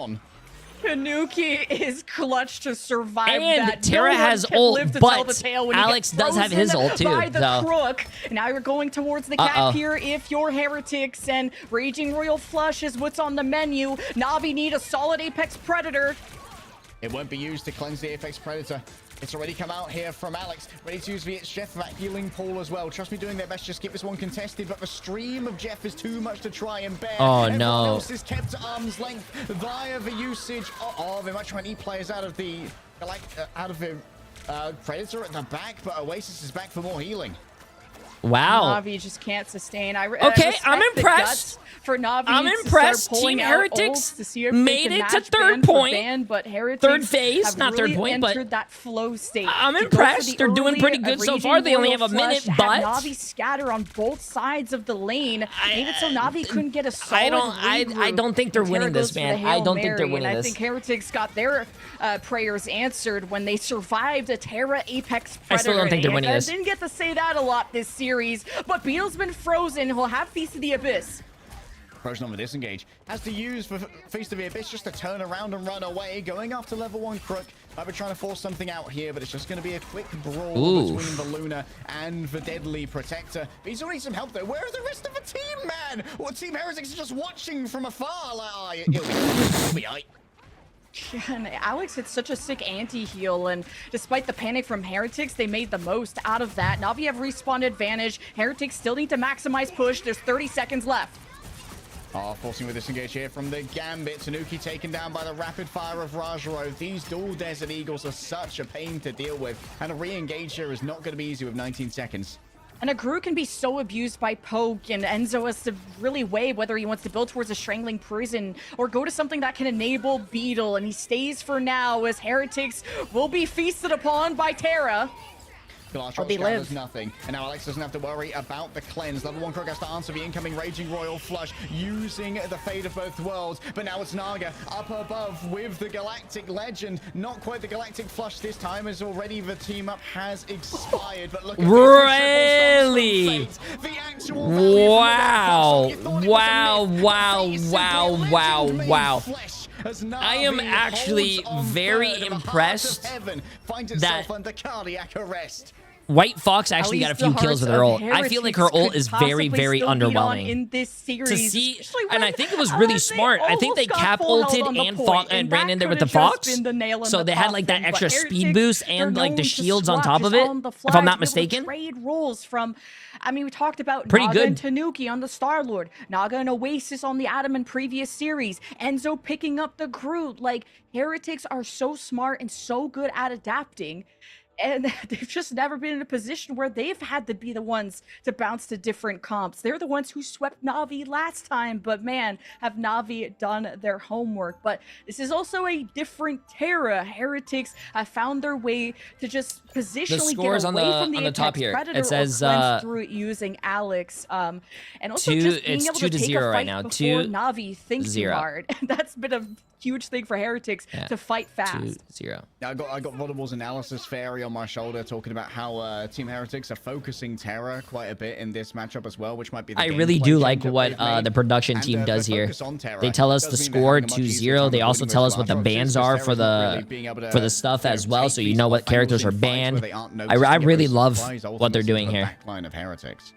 [SPEAKER 14] Tanuki is clutch to survive
[SPEAKER 3] and
[SPEAKER 14] that.
[SPEAKER 3] Terra has ult, but Alex does have his ult too.
[SPEAKER 14] By the Crook. Now you're going towards the cap here if you're Heretics, and Raging Royal Flush is what's on the menu. Na'Vi need a solid Apex Predator.
[SPEAKER 15] It won't be used to cleanse the Apex Predator. It's already come out here from Alex, ready to use Jeff for that healing pool as well. Trust me, doing their best to just keep this one contested, but the stream of Jeff is too much to try and bear.
[SPEAKER 3] Oh,
[SPEAKER 15] Everyone
[SPEAKER 3] no.
[SPEAKER 15] else is kept at arm's length via the usage. They might try and eat players out of the Predator at the back, but Oasis is back for more healing.
[SPEAKER 3] Wow.
[SPEAKER 14] Na'Vi just can't sustain.
[SPEAKER 3] Okay, I'm impressed.
[SPEAKER 14] For Na'Vi,
[SPEAKER 3] I'm impressed. Team Heretics made it to third point.
[SPEAKER 14] But Heretics
[SPEAKER 3] third phase, not
[SPEAKER 14] really
[SPEAKER 3] third point, but
[SPEAKER 14] that flow state.
[SPEAKER 3] I'm impressed. They're doing pretty good so far. They only have a minute, but
[SPEAKER 14] Na'Vi scatter on both sides of the lane. Made it so Na'Vi couldn't get a solid
[SPEAKER 3] I don't think they're winning this, man. I don't think they're winning this.
[SPEAKER 14] I think Heretics got their prayers answered when they survived a Terra Apex Predator.
[SPEAKER 3] I still don't think they're winning this.
[SPEAKER 14] Didn't get to say that a lot this series, but Beetle's been frozen. He'll have Feast of the Abyss.
[SPEAKER 15] Frozen on the disengage. Has to use for Feast of the Abyss just to turn around and run away. Going after level 1 Crook. Might be trying to force something out here, but it's just going to be a quick brawl between the Luna and the Deadly Protector. But he's already some help though. Where are the rest of the team, man? Well, Team Heretics are just watching from afar. Like, it'll be aight.
[SPEAKER 14] And Alex hit such a sick anti-heal, and despite the panic from Heretics, they made the most out of that. Na'Vi have respawn advantage. Heretics still need to maximize push. There's 30 seconds left.
[SPEAKER 15] Forcing with disengage here from the Gambit. Tanuki taken down by the rapid fire of Rajaro. These dual Desert Eagles are such a pain to deal with, and a re-engage here is not going to be easy with 19 seconds.
[SPEAKER 14] And a Groot can be so abused by Poke, and Enzo has to really weigh whether he wants to build towards a Strangling Prison or go to something that can enable Beetle, and he stays for now as Heretics will be feasted upon by Terra. They live.
[SPEAKER 15] Does nothing. And now Alex doesn't have to worry about the cleanse. Level 1 Crook has to answer the incoming Raging Royal Flush using the Fate of Both Worlds. But now it's Naga up above with the Galactic Legend. Not quite the Galactic Flush this time, as already the team up has expired. But look at
[SPEAKER 3] really?
[SPEAKER 15] The actual
[SPEAKER 3] wow. I am actually very impressed that White Fox actually got a few kills with her ult. I feel like her ult is very, very underwhelming.
[SPEAKER 14] In this series,
[SPEAKER 3] to see, and I think it was really smart. I think they cap ulted and ran in there with the Fox. So they had like that extra speed boost and like the shields on top of it, if I'm not mistaken.
[SPEAKER 14] Trade roles from, I mean, we talked about
[SPEAKER 3] pretty
[SPEAKER 14] Naga
[SPEAKER 3] good.
[SPEAKER 14] and Tanuki on the Star-Lord, Naga and Oasis on the Atom in previous series, Enzo picking up the Groot. Like, Heretics are so smart and so good at adapting. And they've just never been in a position where they've had to be the ones to bounce to different comps. They're the ones who swept Na'Vi last time, but man, have Na'Vi done their homework. But this is also a different Terra. Heretics have found their way to just positionally get away from the
[SPEAKER 3] top here.
[SPEAKER 14] Predator
[SPEAKER 3] It says
[SPEAKER 14] through it using Alex. And also just being able to take a fight right before Na'Vi thinks too hard. That's been a huge thing for Heretics to fight fast.
[SPEAKER 3] 2-0.
[SPEAKER 15] I got Vodable's analysis fairy on my shoulder talking about how Team Heretics are focusing Terra quite a bit in this matchup as well, which might be the
[SPEAKER 3] I really do like what the production team does here. They tell us the score 2-0. They also tell us what the bans are for the stuff as well, so you know what characters are banned. I really love what they're doing here.
[SPEAKER 15] Backline of Heretics.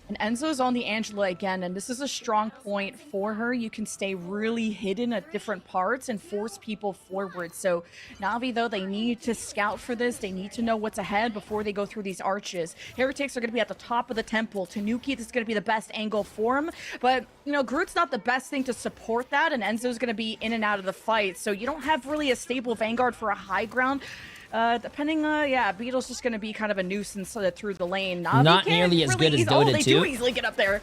[SPEAKER 14] And Enzo's on the Angela again, and this is a strong point for her. You can stay really hidden at different parts and force people forward. So Na'Vi, though, they need to scout for this. They need to know what's ahead before they go through these arches. Heretics are going to be at the top of the temple. Tanuki, this is going to be the best angle for him. But, you know, Groot's not the best thing to support that, and Enzo's going to be in and out of the fight. So you don't have really a stable Vanguard for a high ground. Beetle's just going to be kind of a nuisance through the lane. Na'Vi
[SPEAKER 3] not nearly as good as Dota 2.
[SPEAKER 14] They do easily get up there.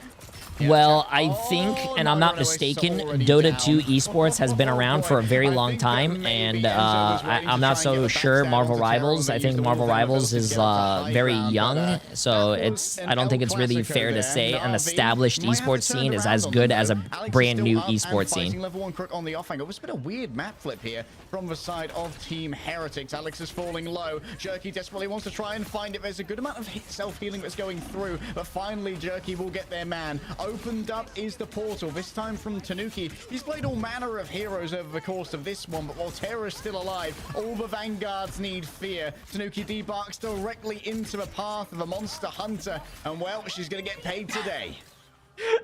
[SPEAKER 3] Well, I think, and I'm not mistaken, Dota 2 esports has been around for a very long time, and I'm not so sure Marvel Rivals. I think Marvel Rivals is very young, so I don't think it's really fair to say an established esports scene is as good as a brand new esports scene.
[SPEAKER 15] Level 1 Crook on the offhand. It's been a weird map flip here from the side of Team Heretics. Alex is falling low. Jerky desperately wants to try and find it. There's a good amount of self-healing that's going through, but finally Jerky will get their man. Opened up is the portal, this time from Tanuki. He's played all manner of heroes over the course of this one, but while Terra is still alive, all the Vanguards need fear. Tanuki debarks directly into the path of a monster hunter, and well, she's gonna get paid today.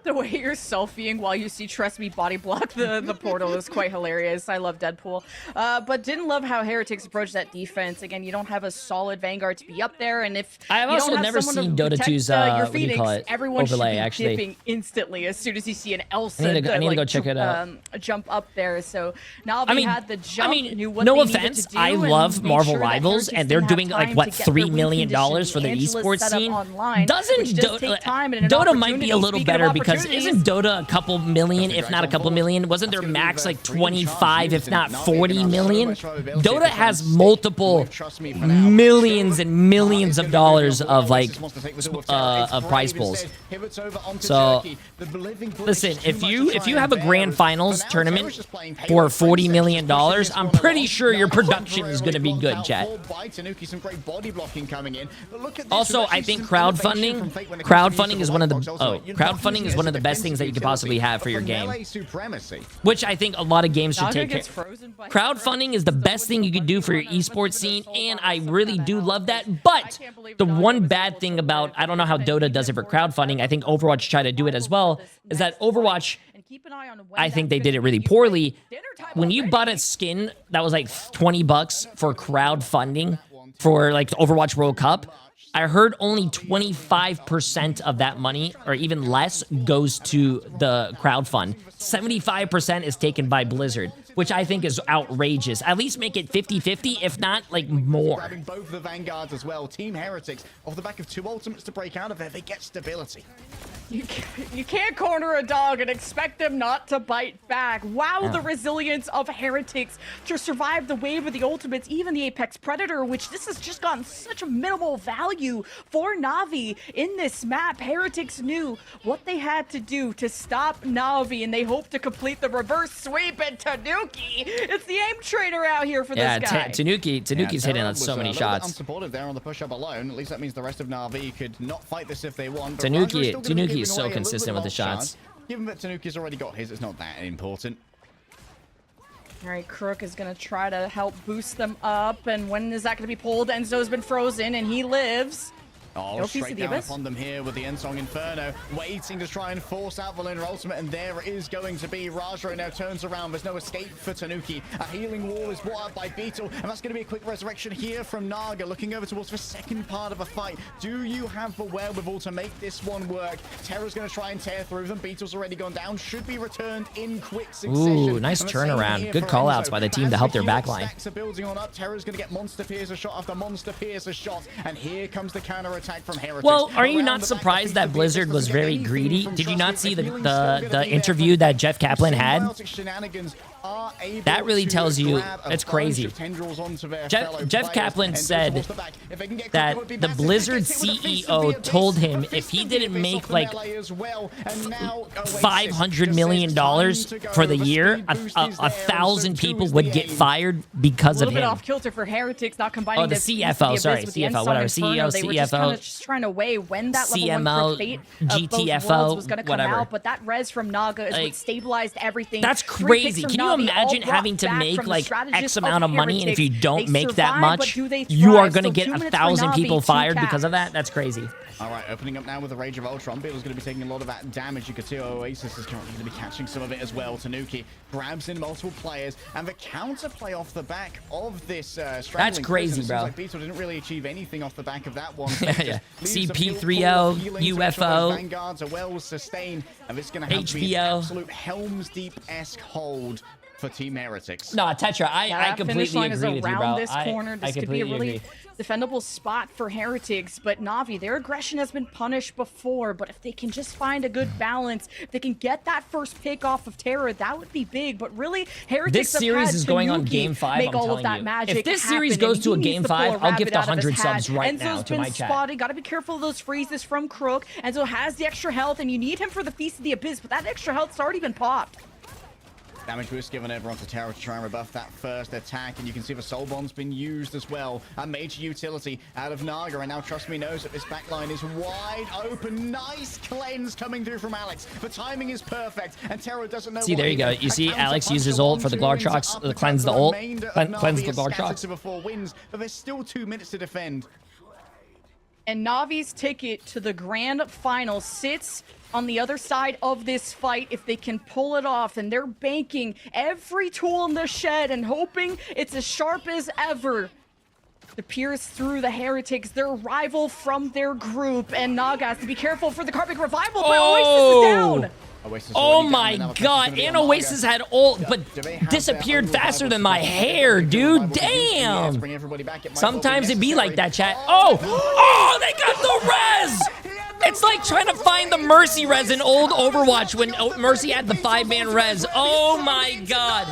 [SPEAKER 14] The way you're selfieing while you see Trust Me body block the portal is quite hilarious. I love Deadpool. But didn't love how Heretics approached that defense. Again, you don't have a solid Vanguard to be up there, and if
[SPEAKER 3] I've also never seen Dota 2's
[SPEAKER 14] your Phoenix,
[SPEAKER 3] everyone overlay,
[SPEAKER 14] should be dipping instantly as soon as you see an Elsa
[SPEAKER 3] I need to go check it out.
[SPEAKER 14] Jump up there. So Na'Vi had the jump, knew what
[SPEAKER 3] no
[SPEAKER 14] they
[SPEAKER 3] offense,
[SPEAKER 14] needed to do,
[SPEAKER 3] I love Marvel
[SPEAKER 14] sure
[SPEAKER 3] Rivals, and they're doing like what $3 million for their esports scene. Doesn't Dota might be a little better because isn't Dota a couple million, if not a couple million? Wasn't their max like 25, if not 40 million? Dota has multiple millions and millions of dollars of like of prize pools. So listen, if you have a grand finals tournament for $40 million, I'm pretty sure your production is going to be good, chat. Also, I think crowdfunding is one of the best things that you could possibly have for your game, which I think a lot of games should take care of. Crowdfunding is the best thing you could do for your esports scene, and I really do love that. But the one bad thing about, I don't know how Dota does it for crowdfunding, I think Overwatch tried to do it as well, is that Overwatch, I think they did it really poorly. When you bought a skin that was like $20 for crowdfunding for like the Overwatch World Cup, I heard only 25% of that money, or even less, goes to the crowd fund. 75% is taken by Blizzard, which I think is outrageous. At least make it 50-50, if not, like, more.
[SPEAKER 15] Grabbing both the Vanguards as well. Team Heretics, off the back of 2 ultimates to break out of there, they get stability.
[SPEAKER 14] You can't corner a dog and expect them not to bite back. Wow, the resilience of Heretics to survive the wave of the ultimates, even the Apex Predator, which this has just gotten such a minimal value for Na'Vi in this map. Heretics knew what they had to do to stop Na'Vi, and they hope to complete the reverse sweep. And Tanuki, it's the aim trainer out here for this guy.
[SPEAKER 3] Tanuki's hitting on so many shots.
[SPEAKER 15] Unsupported there on the push-up alone. At least that means the rest of Na'Vi could not fight this if they want.
[SPEAKER 3] Tanuki is so consistent with the shots.
[SPEAKER 15] Given that Tanuki's already got his, it's not that important.
[SPEAKER 14] All right, Crook is going to try to help boost them up. And when is that going to be pulled? Enzo's been frozen, and he lives.
[SPEAKER 15] Oh, straight down upon them here with the Ensong Inferno, waiting to try and force out the Lunar Ultimate, and there it is going to be. Rajra now turns around. There's no escape for Tanuki. A healing wall is brought up by Beetle, and that's going to be a quick resurrection here from Naga, looking over towards the second part of a fight. Do you have the wherewithal to make this one work? Terra's going to try and tear through them. Beetle's already gone down. Should be returned in quick succession.
[SPEAKER 3] Ooh, nice turnaround. Good call-outs by the team to help their backline.
[SPEAKER 15] Stacks are building on up. Terra's going to get Monster Piercer shot after Monster Piercer shot, and here comes the counter-attack from Heretics.
[SPEAKER 3] Well, are you not surprised that Blizzard was very greedy? Did you not see the interview that Jeff Kaplan had? That really tells you it's crazy. Jeff Kaplan said that the Blizzard CEO told him if he didn't make like $500 million for the year, 1,000 people would get fired because of him.
[SPEAKER 14] A little bit off kilter for Heretics, not combining
[SPEAKER 3] the CFO, sorry, CFO, whatever, CEO,
[SPEAKER 14] They were just kind of
[SPEAKER 3] CFO,
[SPEAKER 14] trying to weigh when that level
[SPEAKER 3] CMO,
[SPEAKER 14] 1 fate of both
[SPEAKER 3] GTFO,
[SPEAKER 14] worlds was going to come
[SPEAKER 3] whatever.
[SPEAKER 14] out, but that res from Naga is what stabilized everything.
[SPEAKER 3] That's
[SPEAKER 14] 3
[SPEAKER 3] crazy.
[SPEAKER 14] picks
[SPEAKER 3] Can
[SPEAKER 14] from
[SPEAKER 3] you
[SPEAKER 14] Na'Vi,
[SPEAKER 3] imagine
[SPEAKER 14] all brought
[SPEAKER 3] having to
[SPEAKER 14] back
[SPEAKER 3] make
[SPEAKER 14] from the
[SPEAKER 3] like
[SPEAKER 14] strategist
[SPEAKER 3] X
[SPEAKER 14] of
[SPEAKER 3] amount of money, and if you
[SPEAKER 14] Heretics.
[SPEAKER 3] don't
[SPEAKER 14] They
[SPEAKER 3] make that
[SPEAKER 14] survive,
[SPEAKER 3] much,
[SPEAKER 14] but do they
[SPEAKER 3] you are
[SPEAKER 14] thrive?
[SPEAKER 3] going to
[SPEAKER 14] So
[SPEAKER 3] get
[SPEAKER 14] 2 minutes for
[SPEAKER 3] 1,000
[SPEAKER 14] Na'Vi,
[SPEAKER 3] people
[SPEAKER 14] 2
[SPEAKER 3] fired because
[SPEAKER 14] caps.
[SPEAKER 3] of that? That's crazy.
[SPEAKER 15] All right, opening up now with the Rage of Ultron. Beetle's going to be taking a lot of that damage. You can see Oasis is currently going to be catching some of it as well. Tanuki grabs in multiple players, and the counterplay off the back of this
[SPEAKER 3] That's crazy, bro.
[SPEAKER 15] Like Beetle didn't really achieve anything off the back of that one.
[SPEAKER 3] Yeah. CP3O, UFO,
[SPEAKER 15] Vanguards are well sustained, and it's going to have to be an absolute Helm's Deep-esque hold for Team Heretics.
[SPEAKER 3] No, Tetra, I completely agree with you, bro.
[SPEAKER 14] This corner. This could be a really defendable spot for Heretics, but Na'Vi, their aggression has been punished before, but if they can just find a good balance, if they can get that first pick off of Terra, that would be big. But really, Heretics
[SPEAKER 3] this series is going on Game 5,
[SPEAKER 14] make
[SPEAKER 3] I'm
[SPEAKER 14] all
[SPEAKER 3] telling
[SPEAKER 14] of that
[SPEAKER 3] you.
[SPEAKER 14] magic
[SPEAKER 3] If this
[SPEAKER 14] happen,
[SPEAKER 3] series goes to a
[SPEAKER 14] and he
[SPEAKER 3] Game
[SPEAKER 14] needs to pull
[SPEAKER 3] 5,
[SPEAKER 14] a
[SPEAKER 3] I'll gift
[SPEAKER 14] rabbit out of
[SPEAKER 3] 100
[SPEAKER 14] his hat.
[SPEAKER 3] subs right now
[SPEAKER 14] Enzo's
[SPEAKER 3] to
[SPEAKER 14] been
[SPEAKER 3] my chat.
[SPEAKER 14] spotted. Got to be careful of those freezes from Crook. Enzo has the extra health, and you need him for the Feast of the Abyss, but that extra health's already been popped.
[SPEAKER 15] Damage boost given over onto Terra to try and rebuff that first attack, and you can see the Soul Bond's been used as well. A major utility out of Naga, and now Trust Me knows that this backline is wide open. Nice cleanse coming through from Alex. The timing is perfect, and Terra doesn't know.
[SPEAKER 3] See, there you go. You see Alex use his ult for the Glartrox, cleanse the ult, cleanse the Glartrox.
[SPEAKER 15] Before wins, but there's still 2 minutes to defend.
[SPEAKER 14] And Na'Vi's ticket to the grand final sits on the other side of this fight if they can pull it off. And they're banking every tool in the shed and hoping it's as sharp as ever to pierce through the Heretics, their rival from their group. And Naga has to be careful for the Karmic Revival, but Oasis is down.
[SPEAKER 3] Oh my god, and Oasis had ult, but disappeared faster than my hair, dude. Damn. Sometimes it be like that, chat. Oh, they got the res. It's like trying to find the Mercy res in old Overwatch when Mercy had the 5-man res. Oh my god.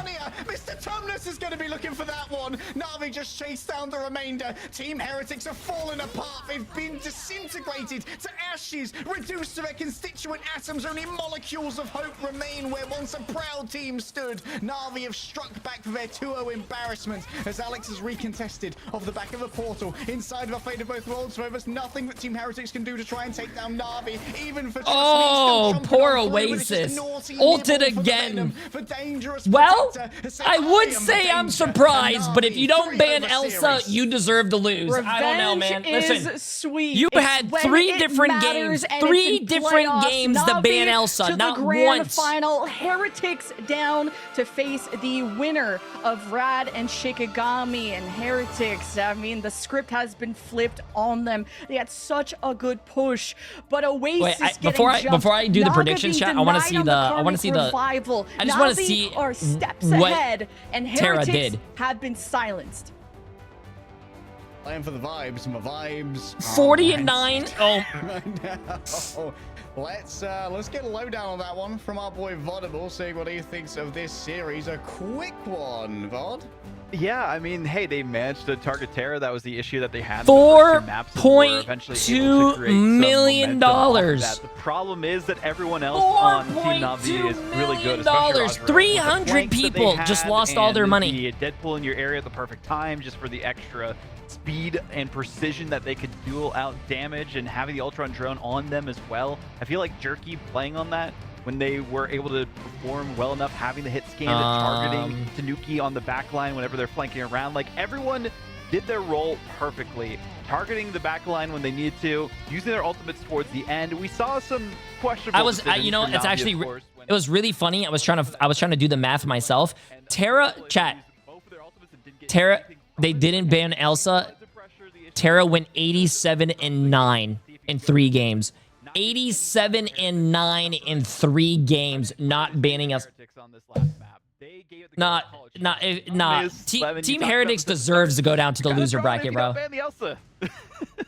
[SPEAKER 15] Mr. Tumnus is going to be looking for that one. Na'Vi just chased down the remainder. Team Heretics have fallen apart. They've been disintegrated to ashes, reduced to their constituent atoms. Only molecules of hope remain where once a proud team stood. Na'Vi have struck back for their 2-0 embarrassment as Alex is recontested off the back of a portal inside of a fate of both worlds. So there's nothing that Team Heretics can do to try and take down Na'Vi, even for
[SPEAKER 3] poor Oasis. Ulted again. Well, I would say say I'm surprised, but if you don't ban Elsa, you deserve to lose. I don't know, man. Listen,
[SPEAKER 14] sweet.
[SPEAKER 3] you had 3 different games. 3 different games to ban Elsa, not once.
[SPEAKER 14] Final Heretics down to face the winner of Rad and Shikigami. And Heretics, I mean, the script has been flipped on them. They had such a good push, but Oasis
[SPEAKER 3] before I do the predictions chat, I want to see the
[SPEAKER 14] revival.
[SPEAKER 3] I just want to see
[SPEAKER 14] are steps
[SPEAKER 3] what
[SPEAKER 14] ahead, and
[SPEAKER 3] Terra
[SPEAKER 14] Heretics
[SPEAKER 3] did.
[SPEAKER 14] have been silenced.
[SPEAKER 15] Playing for the vibes, my vibes.
[SPEAKER 3] 40 and 9. Oh.
[SPEAKER 15] Let's get a lowdown on that one from our boy Vodable, seeing what he thinks of this series. A quick one, Vod.
[SPEAKER 13] Yeah, I mean, hey, they managed to target Terra. That was the issue that they had.
[SPEAKER 3] $4.2 million.
[SPEAKER 13] The problem is that everyone else on Team Na'Vi is really good.
[SPEAKER 3] $4.2 million. 300 people just lost all their money.
[SPEAKER 13] The Deadpool in your area at the perfect time, just for the extra speed and precision that they could duel out damage, and having the Ultron drone on them as well. I feel like Jerky playing on that, when they were able to perform well enough, having the hit scan, targeting Tanuki on the back line whenever they're flanking around. Like, everyone did their role perfectly. Targeting the back line when they needed to, using their ultimates towards the end. We saw some questionable
[SPEAKER 3] you know, it's actually, it was really funny. I was trying to do the math myself. Terra, they didn't ban Elsa. Terra went 87 and 9 in 3 games. 87 and 9 in 3 games, not banning us. Team Heretics deserves to go down to the loser bracket, bro.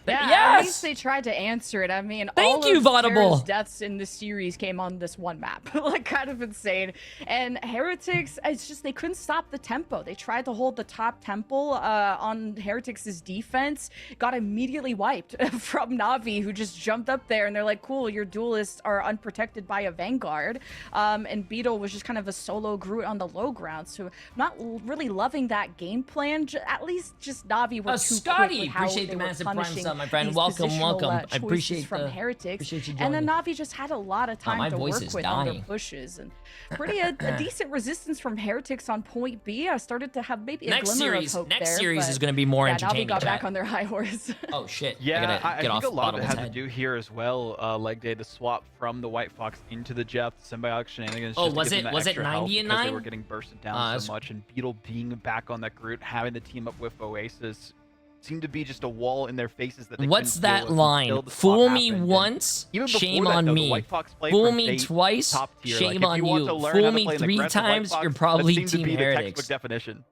[SPEAKER 14] Yeah,
[SPEAKER 3] yes!
[SPEAKER 14] At least they tried to answer it. I mean,
[SPEAKER 3] Thank
[SPEAKER 14] all
[SPEAKER 3] you,
[SPEAKER 14] of
[SPEAKER 3] Vodable.
[SPEAKER 14] Terra's deaths in this series came on this one map. Like, kind of insane. And Heretics, it's just they couldn't stop the tempo. They tried to hold the top temple on Heretics' defense, got immediately wiped from Na'Vi, who just jumped up there, and they're like, cool, your duelists are unprotected by a Vanguard. And Beetle was just kind of a solo Groot on the low ground, so not really loving that game plan. At least just Na'Vi were too
[SPEAKER 3] Scotty,
[SPEAKER 14] quick with how
[SPEAKER 3] appreciate
[SPEAKER 14] they
[SPEAKER 3] the
[SPEAKER 14] were
[SPEAKER 3] massive prime
[SPEAKER 14] punishing
[SPEAKER 3] sub, my friend.
[SPEAKER 14] these
[SPEAKER 3] Welcome.
[SPEAKER 14] positional,
[SPEAKER 3] I appreciate
[SPEAKER 14] from
[SPEAKER 3] the
[SPEAKER 14] Heretics.
[SPEAKER 3] appreciate you
[SPEAKER 14] And then
[SPEAKER 3] joining.
[SPEAKER 14] Na'Vi just had a lot of time to work with on their pushes, and pretty a decent resistance from Heretics on point B. I started to have maybe a glimmer of hope there.
[SPEAKER 3] Next series
[SPEAKER 14] but
[SPEAKER 3] is going to be more
[SPEAKER 14] yeah,
[SPEAKER 3] entertaining.
[SPEAKER 14] Na'Vi got back on their high horse.
[SPEAKER 3] Oh shit!
[SPEAKER 13] Yeah, I
[SPEAKER 3] get
[SPEAKER 13] think a lot of it had to
[SPEAKER 3] head.
[SPEAKER 13] do here as well. Leg day, the swap from the White Fox into the Jeff, symbiotic shenanigans.
[SPEAKER 3] Oh,
[SPEAKER 13] just to give them
[SPEAKER 3] was
[SPEAKER 13] that
[SPEAKER 3] it
[SPEAKER 13] extra
[SPEAKER 3] 90
[SPEAKER 13] health
[SPEAKER 3] and
[SPEAKER 13] because
[SPEAKER 3] 9?
[SPEAKER 13] They were getting bursted down so much, and Beetle being back on that Groot, having the team up with Oasis, seemed to be just a wall in their faces that they
[SPEAKER 3] What's
[SPEAKER 13] couldn't deal
[SPEAKER 3] that
[SPEAKER 13] with
[SPEAKER 3] line?
[SPEAKER 13] until the swap
[SPEAKER 3] Fool me
[SPEAKER 13] happened.
[SPEAKER 3] once,
[SPEAKER 13] Even before
[SPEAKER 3] shame
[SPEAKER 13] that,
[SPEAKER 3] on
[SPEAKER 13] though, the
[SPEAKER 3] me.
[SPEAKER 13] White Fox play
[SPEAKER 3] Fool
[SPEAKER 13] from
[SPEAKER 3] me
[SPEAKER 13] Fate,
[SPEAKER 3] twice,
[SPEAKER 13] top tier.
[SPEAKER 3] shame
[SPEAKER 13] Like,
[SPEAKER 3] on
[SPEAKER 13] if you. Want
[SPEAKER 3] you.
[SPEAKER 13] to learn
[SPEAKER 3] Fool
[SPEAKER 13] how to
[SPEAKER 3] me
[SPEAKER 13] play
[SPEAKER 3] 3
[SPEAKER 13] aggressive White
[SPEAKER 3] times,
[SPEAKER 13] Fox,
[SPEAKER 3] you're
[SPEAKER 13] that
[SPEAKER 3] probably
[SPEAKER 13] seems to
[SPEAKER 3] Team
[SPEAKER 13] be the
[SPEAKER 3] Heretics.
[SPEAKER 13] textbook definition.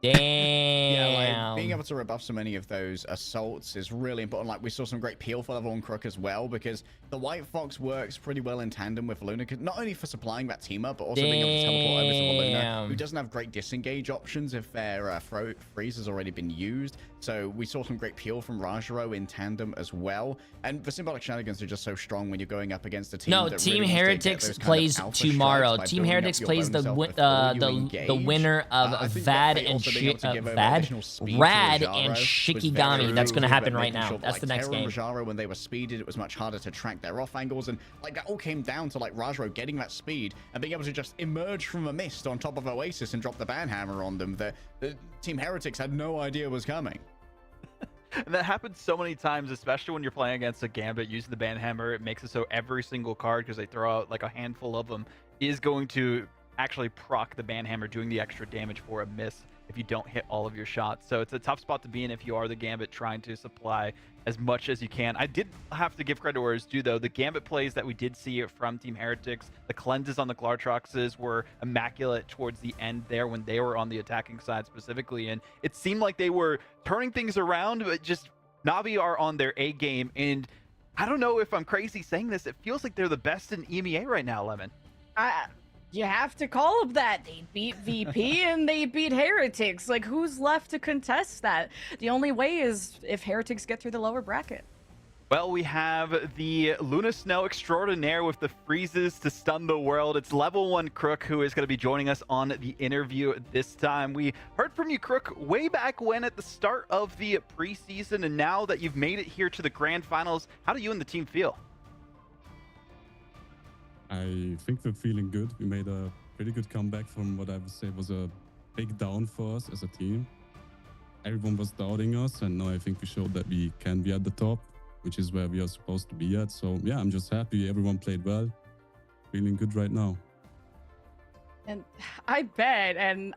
[SPEAKER 3] Damn.
[SPEAKER 15] Yeah, like being able to rebuff so many of those assaults is really important. Like, we saw some great peel for level on Crook as well, because the White Fox works pretty well in tandem with Luna, not only for supplying that team up, but also being able to teleport over to Luna, who doesn't have great disengage options if their freeze has already been used. So we saw some great peel from Rajaro in tandem as well. And the symbolic shenanigans are just so strong when you're going up against a team.
[SPEAKER 3] No,
[SPEAKER 15] that
[SPEAKER 3] Team
[SPEAKER 15] really
[SPEAKER 3] Heretics plays tomorrow. Team Heretics plays the winner of Rad and Shikigami. That's going to happen right now. That's the next game.
[SPEAKER 15] Rajaro, when they were speeded, it was much harder to track their off angles, and like that all came down to like Rajaro getting that speed and being able to just emerge from a mist on top of Oasis and drop the banhammer on them. The Team Heretics had no idea was coming.
[SPEAKER 13] And that happens so many times, especially when you're playing against a Gambit using the banhammer. It makes it so every single card, because they throw out like a handful of them, is going to actually proc the banhammer, doing the extra damage for a miss if you don't hit all of your shots. So it's a tough spot to be in if you are the Gambit, trying to supply as much as you can. I did have to give credit where it's due, though. The Gambit plays that we did see from Team Heretics, the cleanses on the Glartroxes were immaculate towards the end there when they were on the attacking side specifically, and it seemed like they were turning things around, but just Na'Vi are on their A game, and I don't know if I'm crazy saying this, it feels like they're the best in EMEA right now, Lemon.
[SPEAKER 14] You have to call them that. They beat VP and they beat Heretics. Like, who's left to contest that? The only way is if Heretics get through the lower bracket.
[SPEAKER 13] Well, we have the Luna Snow Extraordinaire with the freezes to stun the world. It's level 1 Crook who is going to be joining us on the interview this time. We heard from you, Crook, way back when at the start of the preseason, and now that you've made it here to the grand finals, how do you and the team feel?
[SPEAKER 16] I think we're feeling good. We made a pretty good comeback from what I would say was a big down for us as a team. Everyone was doubting us, and now I think we showed that we can be at the top, which is where we are supposed to be at. So yeah, I'm just happy everyone played well. Feeling good right now.
[SPEAKER 14] And I bet, and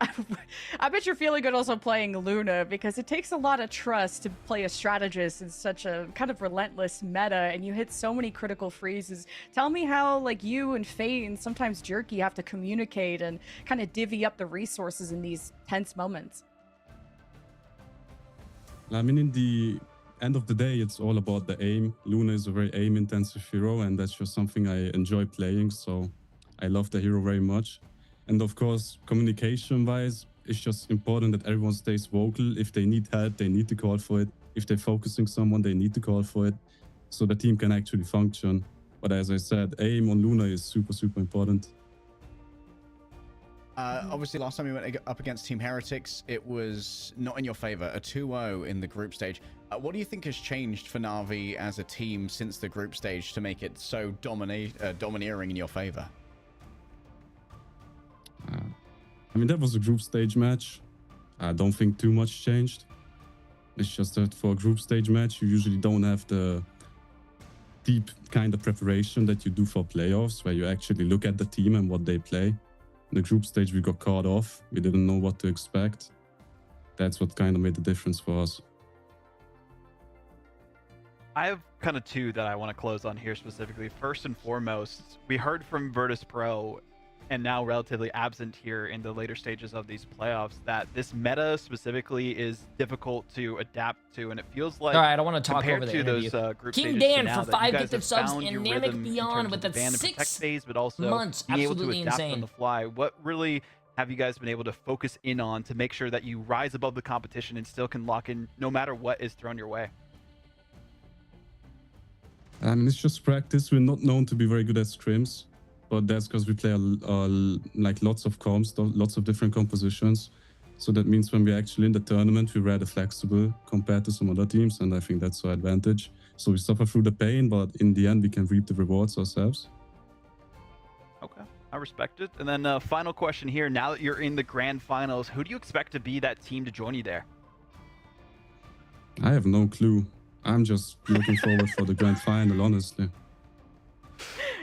[SPEAKER 14] I bet you're feeling good also playing Luna, because it takes a lot of trust to play a strategist in such a kind of relentless meta, and you hit so many critical freezes. Tell me how, like, you and Fate and sometimes Jerky have to communicate and kind of divvy up the resources in these tense moments.
[SPEAKER 16] I mean, in the end of the day, it's all about the aim. Luna is a very aim-intensive hero, and that's just something I enjoy playing, so I love the hero very much. And of course, communication-wise, it's just important that everyone stays vocal. If they need help, they need to call for it. If they're focusing someone, they need to call for it, so the team can actually function. But as I said, aim on Luna is super, super important.
[SPEAKER 15] Obviously, last time you went up against Team Heretics, it was not in your favor, a 2-0 in the group stage. What do you think has changed for Na'Vi as a team since the group stage to make it so domineering in your favor?
[SPEAKER 16] I mean, that was a group stage match. I don't think too much changed. It's just that for a group stage match, you usually don't have the deep kind of preparation that you do for playoffs, where you actually look at the team and what they play. In the group stage, we got caught off. We didn't know what to expect. That's what kind of made the difference for us.
[SPEAKER 13] I have kind of two that I want to close on here specifically. First and foremost, we heard from Virtus Pro, and now relatively absent here in the later stages of these playoffs, that this meta specifically is difficult to adapt to, and it feels like,
[SPEAKER 3] all right, I don't want to talk over the
[SPEAKER 13] interview.
[SPEAKER 3] Those
[SPEAKER 13] group
[SPEAKER 3] King Dan for 5 gifted subs and Namek Beyond with the 6
[SPEAKER 13] phase, but also
[SPEAKER 3] months,
[SPEAKER 13] being able
[SPEAKER 3] absolutely
[SPEAKER 13] to adapt
[SPEAKER 3] insane.
[SPEAKER 13] on the fly. What really have you guys been able to focus in on to make sure that you rise above the competition and still can lock in no matter what is thrown your way?
[SPEAKER 16] I mean, it's just practice. We're not known to be very good at scrims, but that's because we play like lots of comps, lots of different compositions. So that means when we're actually in the tournament, we're rather flexible compared to some other teams, and I think that's our advantage. So we suffer through the pain, but in the end, we can reap the rewards ourselves.
[SPEAKER 13] Okay, I respect it. And then final question here. Now that you're in the grand finals, who do you expect to be that team to join you there?
[SPEAKER 16] I have no clue. I'm just looking forward for the grand final, honestly.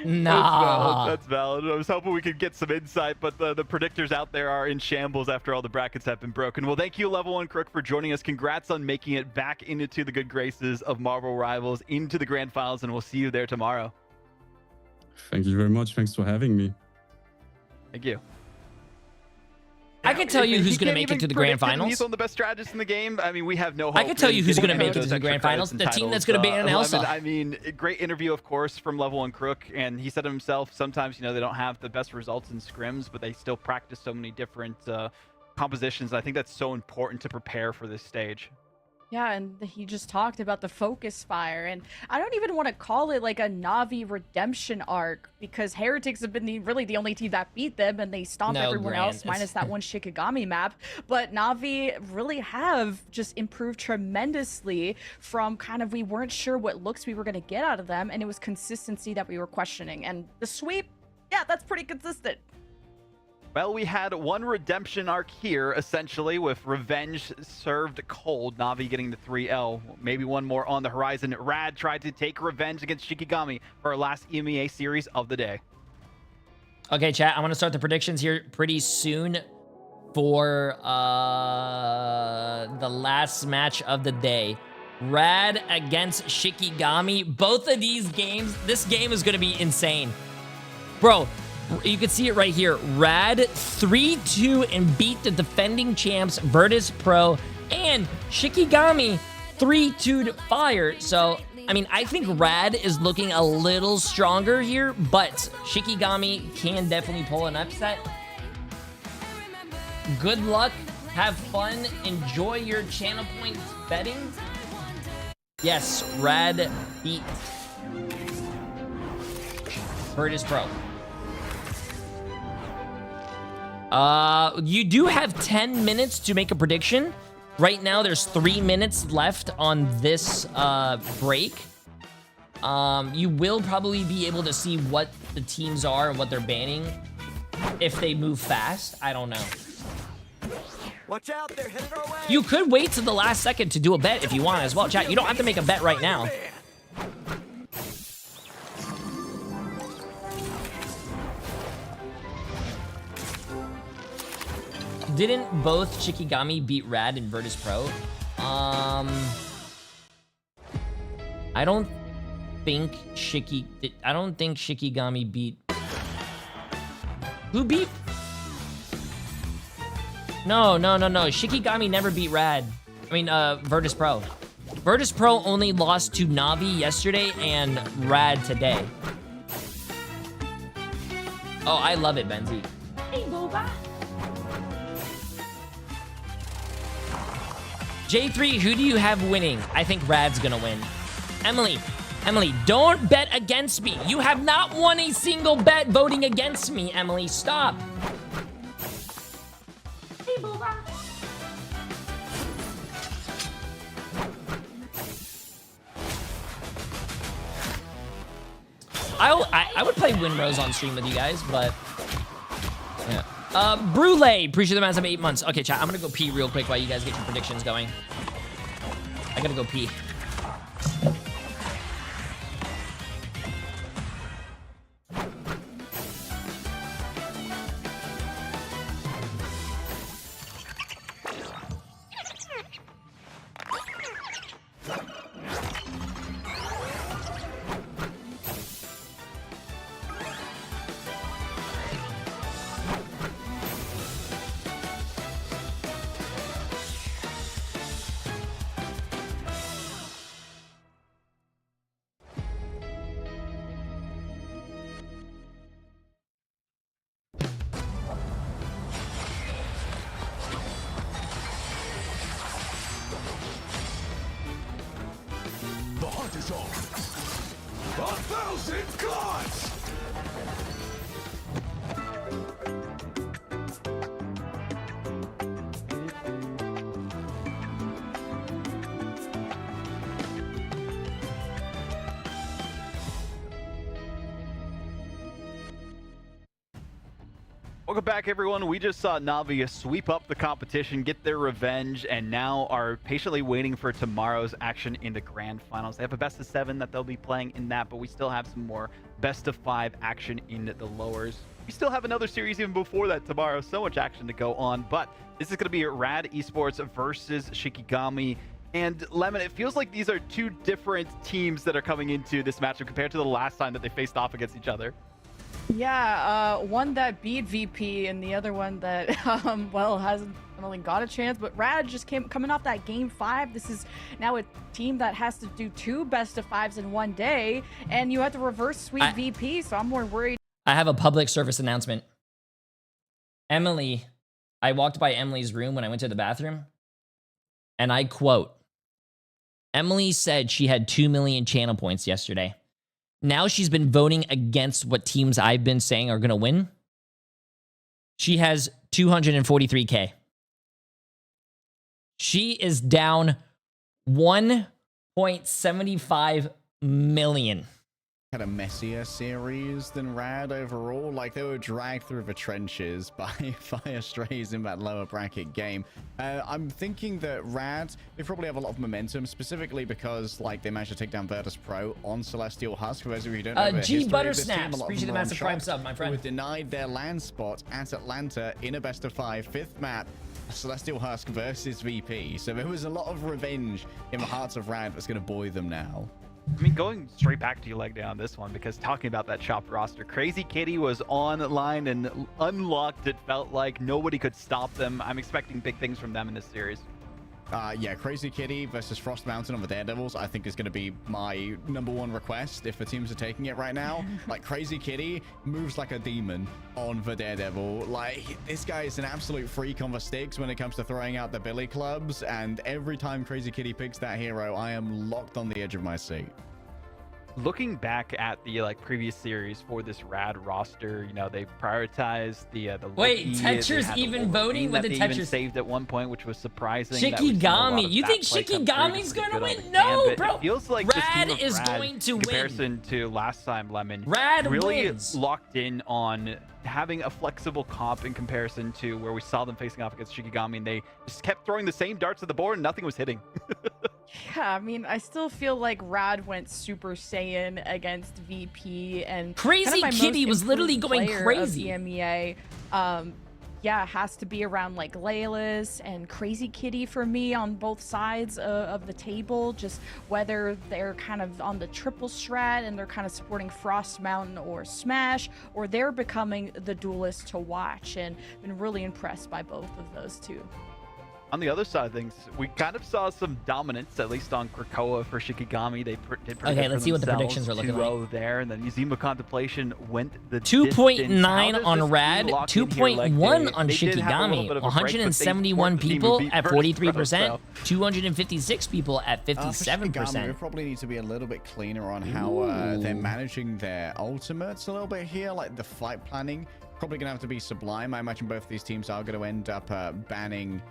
[SPEAKER 3] Nah.
[SPEAKER 13] That's valid. I was hoping we could get some insight, but the predictors out there are in shambles after all the brackets have been broken. Well, thank you, Level 1 Crook, for joining us. Congrats on making it back into the good graces of Marvel Rivals, into the grand finals, and we'll see you there tomorrow.
[SPEAKER 16] Thank you very much. Thanks for having me.
[SPEAKER 13] Thank you.
[SPEAKER 3] I can tell you who's going to make it to the grand finals.
[SPEAKER 13] He's on the best strategist in the game. I mean, we have no hope.
[SPEAKER 3] I can tell you who's going to make it to the grand finals. The team that's going to ban Elsa.
[SPEAKER 13] I mean, great interview, of course, from Level 1 Crook, and he said himself, sometimes, they don't have the best results in scrims, but they still practice so many different compositions. I think that's so important to prepare for this stage.
[SPEAKER 14] Yeah, and he just talked about the focus fire, and I don't even want to call it like a Na'Vi redemption arc, because Heretics have been really the only team that beat them, and they stomped everyone else minus that one Shikigami map. But Na'Vi really have just improved tremendously from kind of, we weren't sure what looks we were going to get out of them, and it was consistency that we were questioning. And the sweep, yeah, that's pretty consistent.
[SPEAKER 13] Well, we had one redemption arc here, essentially, with Revenge served cold. Na'Vi getting the 3L. Maybe one more on the horizon. Rad tried to take revenge against Shikigami for our last EMEA series of the day.
[SPEAKER 3] Okay, chat, I'm going to start the predictions here pretty soon for the last match of the day. Rad against Shikigami. Both of these games, this game is going to be insane. Bro, you can see it right here. Rad 3-2 and beat the defending champs Virtus Pro, and Shikigami 3-2'd Fire. So, I mean, I think Rad is looking a little stronger here, but Shikigami can definitely pull an upset. Good luck. Have fun. Enjoy your channel points betting. Yes, Rad beat Virtus Pro. You do have 10 minutes to make a prediction. Right now, there's 3 minutes left on this break. You will probably be able to see what the teams are and what they're banning if they move fast. I don't know.
[SPEAKER 5] Watch out, they're headed our way.
[SPEAKER 3] You could wait to the last second to do a bet if you want as well, chat. You don't have to make a bet right now. Didn't both Shikigami beat Rad in Virtus Pro? I don't think Shikigami beat. Who beat? No. Shikigami never beat Rad. I mean, Virtus Pro. Virtus Pro only lost to Navi yesterday and Rad today. Oh, I love it, Benzie.
[SPEAKER 14] Hey, Boba.
[SPEAKER 3] Jay3, who do you have winning? I think Rad's gonna win. Emily, don't bet against me. You have not won a single bet voting against me, Emily. Stop.
[SPEAKER 14] Hey, Boba.
[SPEAKER 3] I would play Winrose on stream with you guys, but yeah. Brule, appreciate the massive 8 months. Okay, chat, I'm gonna go pee real quick while you guys get your predictions going. I gotta go pee.
[SPEAKER 10] The hunt is on. 1,000 gods!
[SPEAKER 13] Welcome back, everyone. We just saw Navi sweep up the competition, get their revenge, and now are patiently waiting for tomorrow's action in the grand finals. They have a best of 7 that they'll be playing in that, but we still have some more best of 5 action in the lowers. We still have another series even before that tomorrow. So much action to go on, but this is going to be Rad Esports versus Shikigami. And Lemon, it feels like these are two different teams that are coming into this matchup compared to the last time that they faced off against each other.
[SPEAKER 14] Yeah, one that beat VP and the other one that, well, hasn't really got a chance. But Rad just coming off that game 5. This is now a team that has to do 2 best of 5s in one day, and you have to reverse sweep VP. So I'm more worried.
[SPEAKER 3] I have a public service announcement. Emily, I walked by Emily's room when I went to the bathroom, and I quote, Emily said she had 2 million channel points yesterday. Now she's been voting against what teams I've been saying are going to win. She has 243K. She is down 1.75 million.
[SPEAKER 15] Had a messier series than Rad overall. Like, they were dragged through the trenches by Fire Strays in that lower bracket game. I'm thinking that Rad, they probably have a lot of momentum, specifically because, like, they managed to take down Virtus Pro on Celestial Husk. For those of you who don't know,
[SPEAKER 3] G Buttersnaps, appreciate the massive prime sub, my friend.
[SPEAKER 15] Who were denied their land spot at Atlanta in a best of 5 5th map. Celestial Husk versus VP. So there was a lot of revenge in the hearts of Rad that's going to buoy them now.
[SPEAKER 13] I mean, going straight back to you leg day on this one, because talking about that chopped roster, Crazy Kitty was online and unlocked. It felt like nobody could stop them. I'm expecting big things from them in this series.
[SPEAKER 15] Yeah, Crazy Kitty versus Frost Mountain on the Daredevils, I think is going to be my #1 request if the teams are taking it right now. Like, Crazy Kitty moves like a demon on the Daredevil. Like, this guy is an absolute freak on the sticks when it comes to throwing out the billy clubs, and every time Crazy Kitty picks that hero, I am locked on the edge of my seat.
[SPEAKER 13] looking back at the previous series for this Rad roster, you know, they prioritized the
[SPEAKER 3] Wait,
[SPEAKER 13] Loki,
[SPEAKER 3] Tetcher's even voting with the
[SPEAKER 13] Tetcher
[SPEAKER 3] Tetcher's
[SPEAKER 13] saved at one point, which was surprising.
[SPEAKER 3] Shikigami, you think Shikigami's going to win? No, bro.
[SPEAKER 13] It feels like
[SPEAKER 3] Rad
[SPEAKER 13] this team
[SPEAKER 3] is
[SPEAKER 13] Rad,
[SPEAKER 3] going to
[SPEAKER 13] in
[SPEAKER 3] win.
[SPEAKER 13] comparison to last time, Lemon,
[SPEAKER 3] Rad
[SPEAKER 13] really
[SPEAKER 3] wins.
[SPEAKER 13] locked in on having a flexible comp in comparison to where we saw them facing off against Shikigami, and they just kept throwing the same darts at the board and nothing was hitting.
[SPEAKER 14] Yeah, I mean, I still feel like Rad went Super Saiyan against VP, and
[SPEAKER 3] Crazy Kitty was literally going crazy.
[SPEAKER 14] EMEA, yeah, it has to be around like Layla's and Crazy Kitty for me on both sides of the table. Just whether they're kind of on the triple strat and they're kind of supporting Frost Mountain or Smash, or they're becoming the duelist to watch, and been really impressed by both of those two.
[SPEAKER 13] On the other side of things, we kind of saw some dominance, at least on Krakoa for Shikigami. They did pretty good
[SPEAKER 3] let's see what the predictions are looking
[SPEAKER 13] 2-0 there, and then Museum of Contemplation went the
[SPEAKER 3] 2.9 on Rad, 2.1 on Shikigami, 171 people at 43%, 256 people at 57%.
[SPEAKER 15] We probably need to be a little bit cleaner on how they're managing their ultimates a little bit here, like the fight planning. Probably going to have to be Sublime. I imagine both of these teams are going to end up banning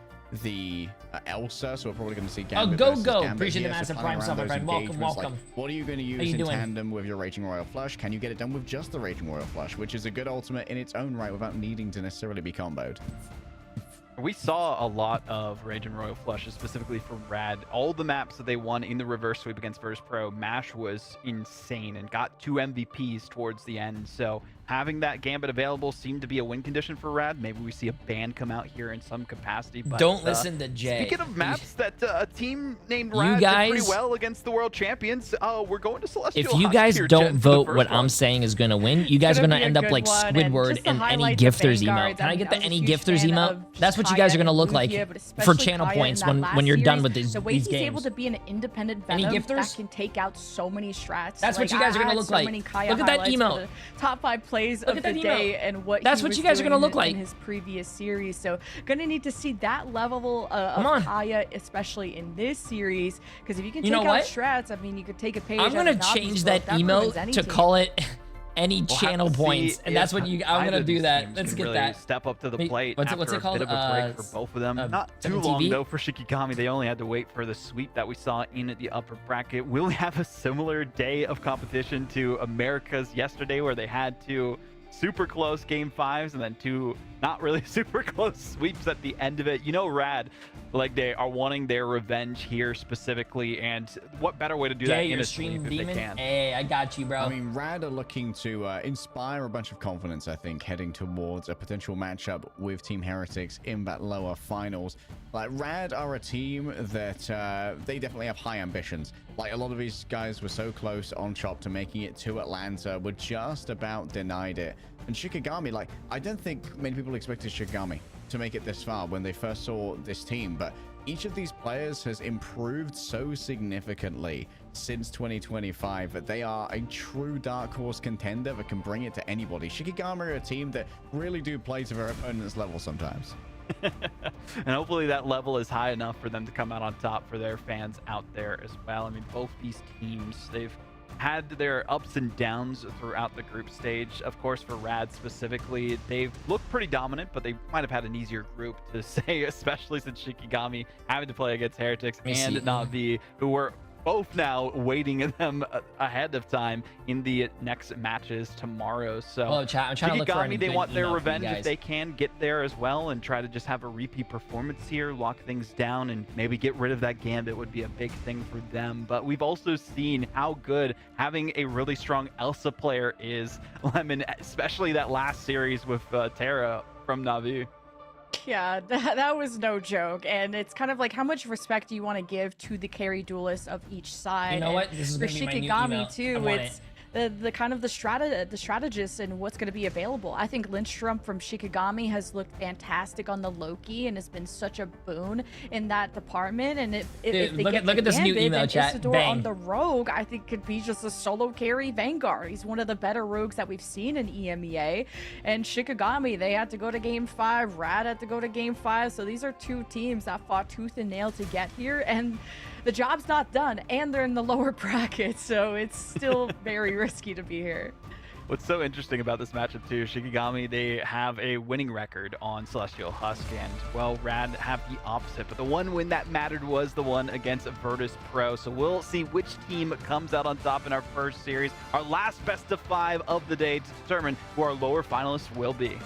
[SPEAKER 15] the Elsa, so we're probably going to see Gambit
[SPEAKER 3] go.
[SPEAKER 15] Gambit
[SPEAKER 3] Appreciate
[SPEAKER 15] here,
[SPEAKER 3] the massive
[SPEAKER 15] so
[SPEAKER 3] prime sub, my friend. Welcome.
[SPEAKER 15] Like, what are you going to use in tandem with your Raging Royal Flush? Can you get it done with just the Raging Royal Flush, which is a good ultimate in its own right without needing to necessarily be comboed?
[SPEAKER 13] We saw a lot of Rage and Royal Flushes, specifically for Rad. All the maps that they won in the reverse sweep against Virtus Pro, MASH was insane and got 2 MVPs towards the end. So having that Gambit available seemed to be a win condition for Rad. Maybe we see a ban come out here in some capacity. But,
[SPEAKER 3] don't listen to Jay.
[SPEAKER 13] Speaking of maps that a team named Rad did pretty well against the world champions, we're going to Celestial.
[SPEAKER 3] If you guys don't vote what I'm saying is going to win, you guys are going to end up like Squidward in any Gifters emote. Can I get the any Gifters emote? That's what you guys are going to look like for channel points when you're done with these games.
[SPEAKER 14] The way he's able to be an independent Venom that can take out so many strats.
[SPEAKER 3] That's what you guys are going to look like. Look at that emote.
[SPEAKER 14] Top 5 plays of the day and what
[SPEAKER 3] that's what you guys are going to look like
[SPEAKER 14] in his previous series. So gonna need to see that level of Kaya, especially in this series, because if you can take out strats, I mean, you could take a page.
[SPEAKER 3] I'm gonna change that emote to call it any channel points, and that's what I'm gonna do that. Let's get
[SPEAKER 13] really
[SPEAKER 3] that.
[SPEAKER 13] Step up to the plate.
[SPEAKER 3] What's it called?
[SPEAKER 13] A bit of a break for both of them. Not too long though for Shikigami. They only had to wait for the sweep that we saw in the upper bracket. Will we have a similar day of competition to America's yesterday, where they had to super close game 5s and then 2 not really super close sweeps at the end of it? You know, Rad, like, they are wanting their revenge here specifically, and what better way to do that in a stream if they can?
[SPEAKER 3] Hey, I got you, bro.
[SPEAKER 15] I mean, Rad are looking to inspire a bunch of confidence, I think, heading towards a potential matchup with Team Heretics in that lower finals. Like, Rad are a team that they definitely have high ambitions. Like, a lot of these guys were so close on Chop to making it to Atlanta, were just about denied it. And Shikigami, like, I don't think many people expected Shikigami to make it this far when they first saw this team, but each of these players has improved so significantly since 2025 that they are a true dark horse contender that can bring it to anybody. Shikigami are a team that really do play to their opponent's level sometimes.
[SPEAKER 13] And hopefully that level is high enough for them to come out on top for their fans out there as well. I mean, both these teams, they've had their ups and downs throughout the group stage. Of course, for Rad specifically, they've looked pretty dominant, but they might have had an easier group to say, especially since Shikigami having to play against Heretics and Na'Vi, who were both now waiting them ahead of time in the next matches tomorrow. So
[SPEAKER 3] I'm trying to look for any
[SPEAKER 13] they
[SPEAKER 3] good
[SPEAKER 13] want their
[SPEAKER 3] email
[SPEAKER 13] revenge
[SPEAKER 3] from you
[SPEAKER 13] if they can get there as well, and try to just have a repeat performance here, lock things down, and maybe get rid of that Gambit would be a big thing for them. But we've also seen how good having a really strong Elsa player is, Lemon, especially that last series with Terra from Na'Vi.
[SPEAKER 14] Yeah, that was no joke, and it's kind of like, how much respect do you want to give to the carry duelists of each side?
[SPEAKER 3] You know what? This is
[SPEAKER 14] for
[SPEAKER 3] gonna be my new
[SPEAKER 14] Shikigami
[SPEAKER 3] email.
[SPEAKER 14] too. It's the kind of the strategist and what's going to be available. I think Lindstrom from Shikigami has looked fantastic on the Loki and has been such a boon in that department. And if they
[SPEAKER 3] look
[SPEAKER 14] get
[SPEAKER 3] at this new
[SPEAKER 14] Gambit,
[SPEAKER 3] email
[SPEAKER 14] then
[SPEAKER 3] chat.
[SPEAKER 14] Isidore
[SPEAKER 3] Bang.
[SPEAKER 14] on the Rogue, I think could be just a solo carry Vanguard. He's one of the better rogues that we've seen in EMEA. And Shikigami, they had to go to game 5. Rad had to go to game 5. So these are two teams that fought tooth and nail to get here. And the job's not done, and they're in the lower bracket, so it's still very risky to be here.
[SPEAKER 13] What's so interesting about this matchup too, Shikigami, they have a winning record on Celestial Husk, and well, Rad have the opposite, but the one win that mattered was the one against Virtus Pro. So we'll see which team comes out on top in our first series, our last best of 5 of the day, to determine who our lower finalists will be.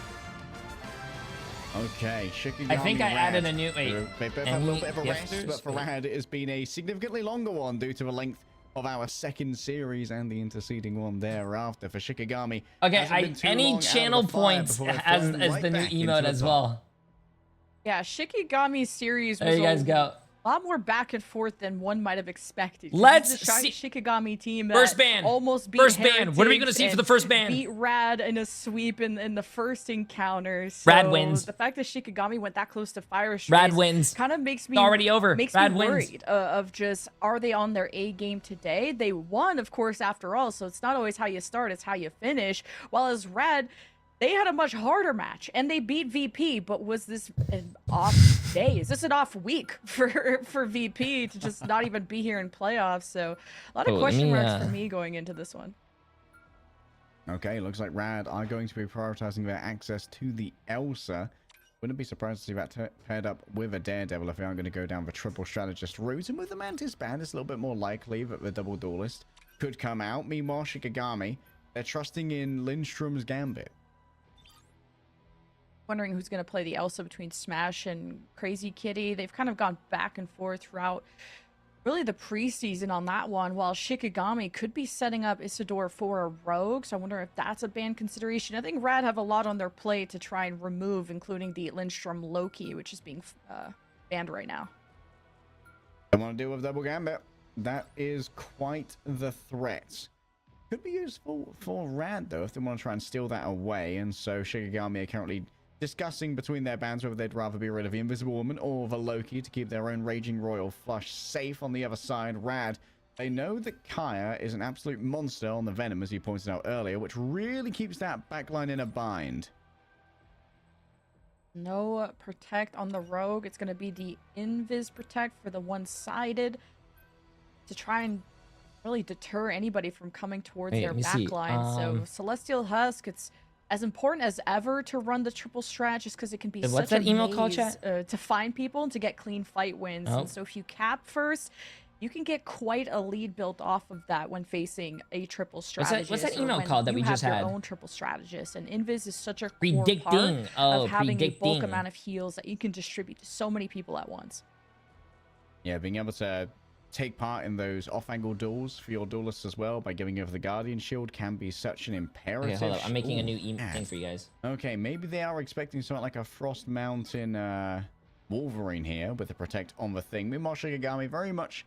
[SPEAKER 15] Okay, Shikigami.
[SPEAKER 3] I think I
[SPEAKER 15] Rad.
[SPEAKER 3] added a new.
[SPEAKER 15] They both have a little bit of a rest, but for Rad, it has been a significantly longer one due to the length of our second series and the interceding one thereafter. For Shikigami,
[SPEAKER 3] okay, any channel points as the new emote as well.
[SPEAKER 14] Yeah, Shikigami's series was
[SPEAKER 3] there you guys go.
[SPEAKER 14] A lot more back and forth than one might have expected.
[SPEAKER 3] Let's
[SPEAKER 14] see Shikigami team that
[SPEAKER 3] first ban.
[SPEAKER 14] Almost beat
[SPEAKER 3] First ban. What are we going to see for the first ban?
[SPEAKER 14] Beat Rad in a sweep in the first encounter. So
[SPEAKER 3] Rad wins.
[SPEAKER 14] The fact that Shikigami went that close to Fire
[SPEAKER 3] Rad wins.
[SPEAKER 14] kind of makes me
[SPEAKER 3] it's already over.
[SPEAKER 14] Makes
[SPEAKER 3] Rad
[SPEAKER 14] me
[SPEAKER 3] wins.
[SPEAKER 14] worried of just, are they on their A game today? They won, of course, after all. So it's not always how you start, it's how you finish. While as Rad, they had a much harder match, and they beat VP, but was this an off day? Is this an off week for VP to just not even be here in playoffs? So a lot of question marks for me going into this one.
[SPEAKER 15] Okay, looks like Rad are going to be prioritizing their access to the Elsa. Wouldn't be surprised to see that paired up with a Daredevil if they aren't going to go down the triple strategist route. And with the Mantis band, it's a little bit more likely that the double duelist could come out. Meanwhile, Shikigami, they're trusting in Lindstrom's Gambit.
[SPEAKER 14] Wondering who's going to play the Elsa between Smash and Crazy Kitty. They've kind of gone back and forth throughout really the preseason on that one, while Shikigami could be setting up Isidore for a Rogue. So I wonder if that's a ban consideration. I think Rad have a lot on their plate to try and remove, including the Lindstrom Loki, which is being banned right now.
[SPEAKER 15] I want to deal with double Gambit. That is quite the threat. Could be useful for Rad, though, if they want to try and steal that away. And so Shikigami are currently discussing between their bands whether they'd rather be rid of the Invisible Woman or the Loki to keep their own Raging Royal Flush safe. On the other side, Rad, they know that Kaya is an absolute monster on the Venom, as you pointed out earlier, which really keeps that backline in a bind.
[SPEAKER 14] No Protect on the Rogue. It's going to be the Invis Protect for the one-sided to try and really deter anybody from coming towards their backline. So Celestial Husk, it's as important as ever to run the triple strat, just because it can be such a maze to find people and to get clean fight wins. And so if you cap first, you can get quite a lead built off of that when facing a triple strategist.
[SPEAKER 3] What's that email called that we just had?
[SPEAKER 14] Your own triple strategist, and Invis is such a core part of having a bulk amount of heals that you can distribute to so many people at once.
[SPEAKER 15] Yeah, being able to take part in those off-angle duels for your duelists as well by giving over the Guardian Shield can be such an imperative.
[SPEAKER 3] Okay, hold up. I'm making a new thing for you guys.
[SPEAKER 15] Okay, maybe they are expecting something like a Frost Mountain Wolverine here with the Protect on the thing. Meanwhile, Shikigami very much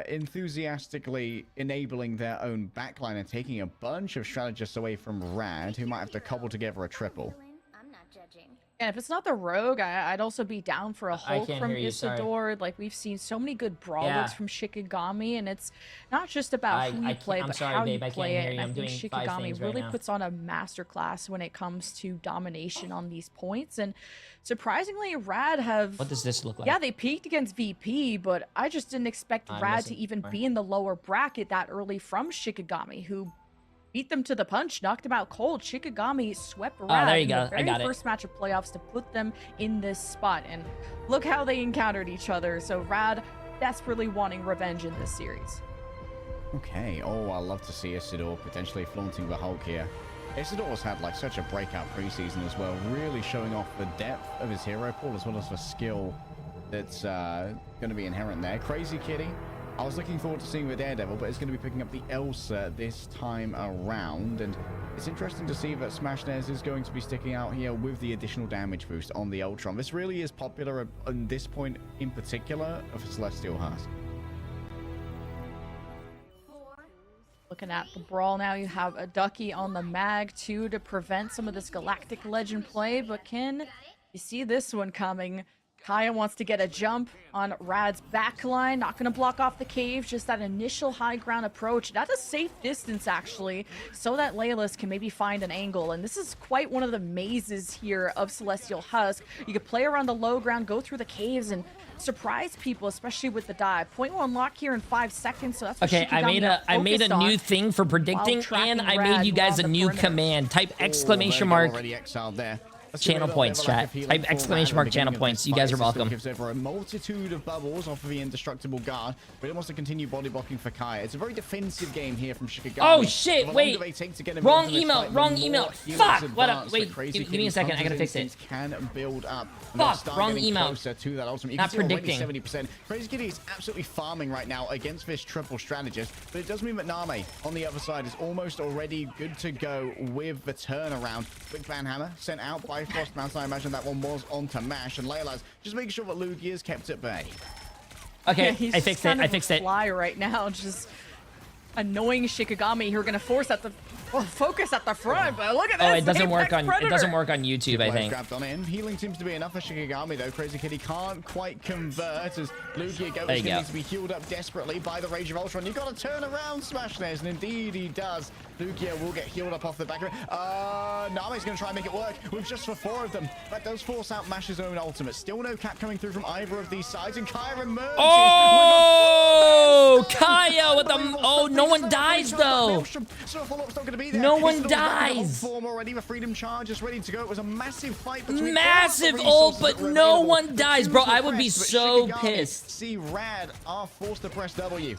[SPEAKER 15] enthusiastically enabling their own backline and taking a bunch of strategists away from Rad, who might have to cobble together a triple.
[SPEAKER 14] And if it's not the Rogue, I'd also be down for a Hulk from Isidore. Like, we've seen so many good brawlers from Shikigami, and it's not just about who you play, but how you play it. And I think Shikigami really puts on a masterclass when it comes to domination on these points. And surprisingly, Rad have...
[SPEAKER 3] What does this look like?
[SPEAKER 14] Yeah, they peaked against VP, but I just didn't expect Rad to even be in the lower bracket that early from Shikigami, who beat them to the punch, knocked them out cold. Shikigami swept Rad
[SPEAKER 3] there you
[SPEAKER 14] in
[SPEAKER 3] go.
[SPEAKER 14] the very first match of playoffs to put them in this spot. And look how they encountered each other. So Rad desperately wanting revenge in this series.
[SPEAKER 15] Okay. Oh, I love to see Isidore potentially flaunting the Hulk here. Isidore's had like such a breakout preseason as well, really showing off the depth of his hero pool as well as the skill that's going to be inherent there. Crazy Kitty, I was looking forward to seeing the Daredevil, but it's going to be picking up the Elsa this time around. And it's interesting to see that Smashnez is going to be sticking out here with the additional damage boost on the Ultron. This really is popular on this point in particular of Celestial Husk.
[SPEAKER 14] Looking at the brawl now, you have a Ducky on the mag too to prevent some of this Galactic Legend play, but can you see this one coming? Kaya wants to get a jump on Rad's backline, not going to block off the cave, just that initial high ground approach at a safe distance actually, so that Layla's can maybe find an angle. And this is quite one of the mazes here of Celestial Husk. You could play around the low ground, go through the caves, and surprise people, especially with the dive. Point will unlock here in 5 seconds, so that's what
[SPEAKER 3] Okay, I made a new thing for predicting, and I made you guys a new command. Type exclamation mark.
[SPEAKER 15] Already exiled there.
[SPEAKER 3] Channel points, chat. Type exclamation mark channel points. You guys are welcome.
[SPEAKER 15] Gives over a multitude of bubbles off of the indestructible guard, but it wants to continue body blocking for Kaya. It's a very defensive game here from Shikigami.
[SPEAKER 3] Oh shit! Wait, wrong email. Wrong email. Fuck! What up? Wait, give me a second. I gotta fix it.
[SPEAKER 15] Can build up.
[SPEAKER 3] Fuck! Wrong email.
[SPEAKER 15] To that ultimate.
[SPEAKER 3] Not predicting.
[SPEAKER 15] 70%. Crazy Kitty is absolutely farming right now against this triple strategist, but it does mean that Name on the other side is almost already good to go with the turnaround. Quick banhammer sent out by Frost Mountain. I imagine that one was onto Mash, and Layla's just making sure that Lugia is kept at bay.
[SPEAKER 3] Okay,
[SPEAKER 14] yeah, he's
[SPEAKER 3] I fixed it. I fixed it.
[SPEAKER 14] Fly right now, just annoying Shikigami, who are gonna force at the focus at the front. But look at this.
[SPEAKER 3] Oh, it doesn't work on YouTube. I think.
[SPEAKER 15] Grabbed on in. Healing seems to be enough for Shikigami though. Crazy Kitty can't quite convert as Lugia goes. He needs to be healed up desperately by the Rage of Ultron. You've got to turn around, Smash Nares, and indeed he does. Lugia will get healed up off the back of it. Name's going to try and make it work with just for 4 of them. That does force out Mash's own ultimate. Still no cap coming through from either of these sides, and Kaya emerges.
[SPEAKER 3] Oh, Kaya with the... Oh, no one dies, though. No one dies.
[SPEAKER 15] Already, the Freedom Charge is ready to go. It was a massive fight between
[SPEAKER 3] massive ult, but no one dies, bro. I would be so pissed.
[SPEAKER 15] See, Rad are forced to press W.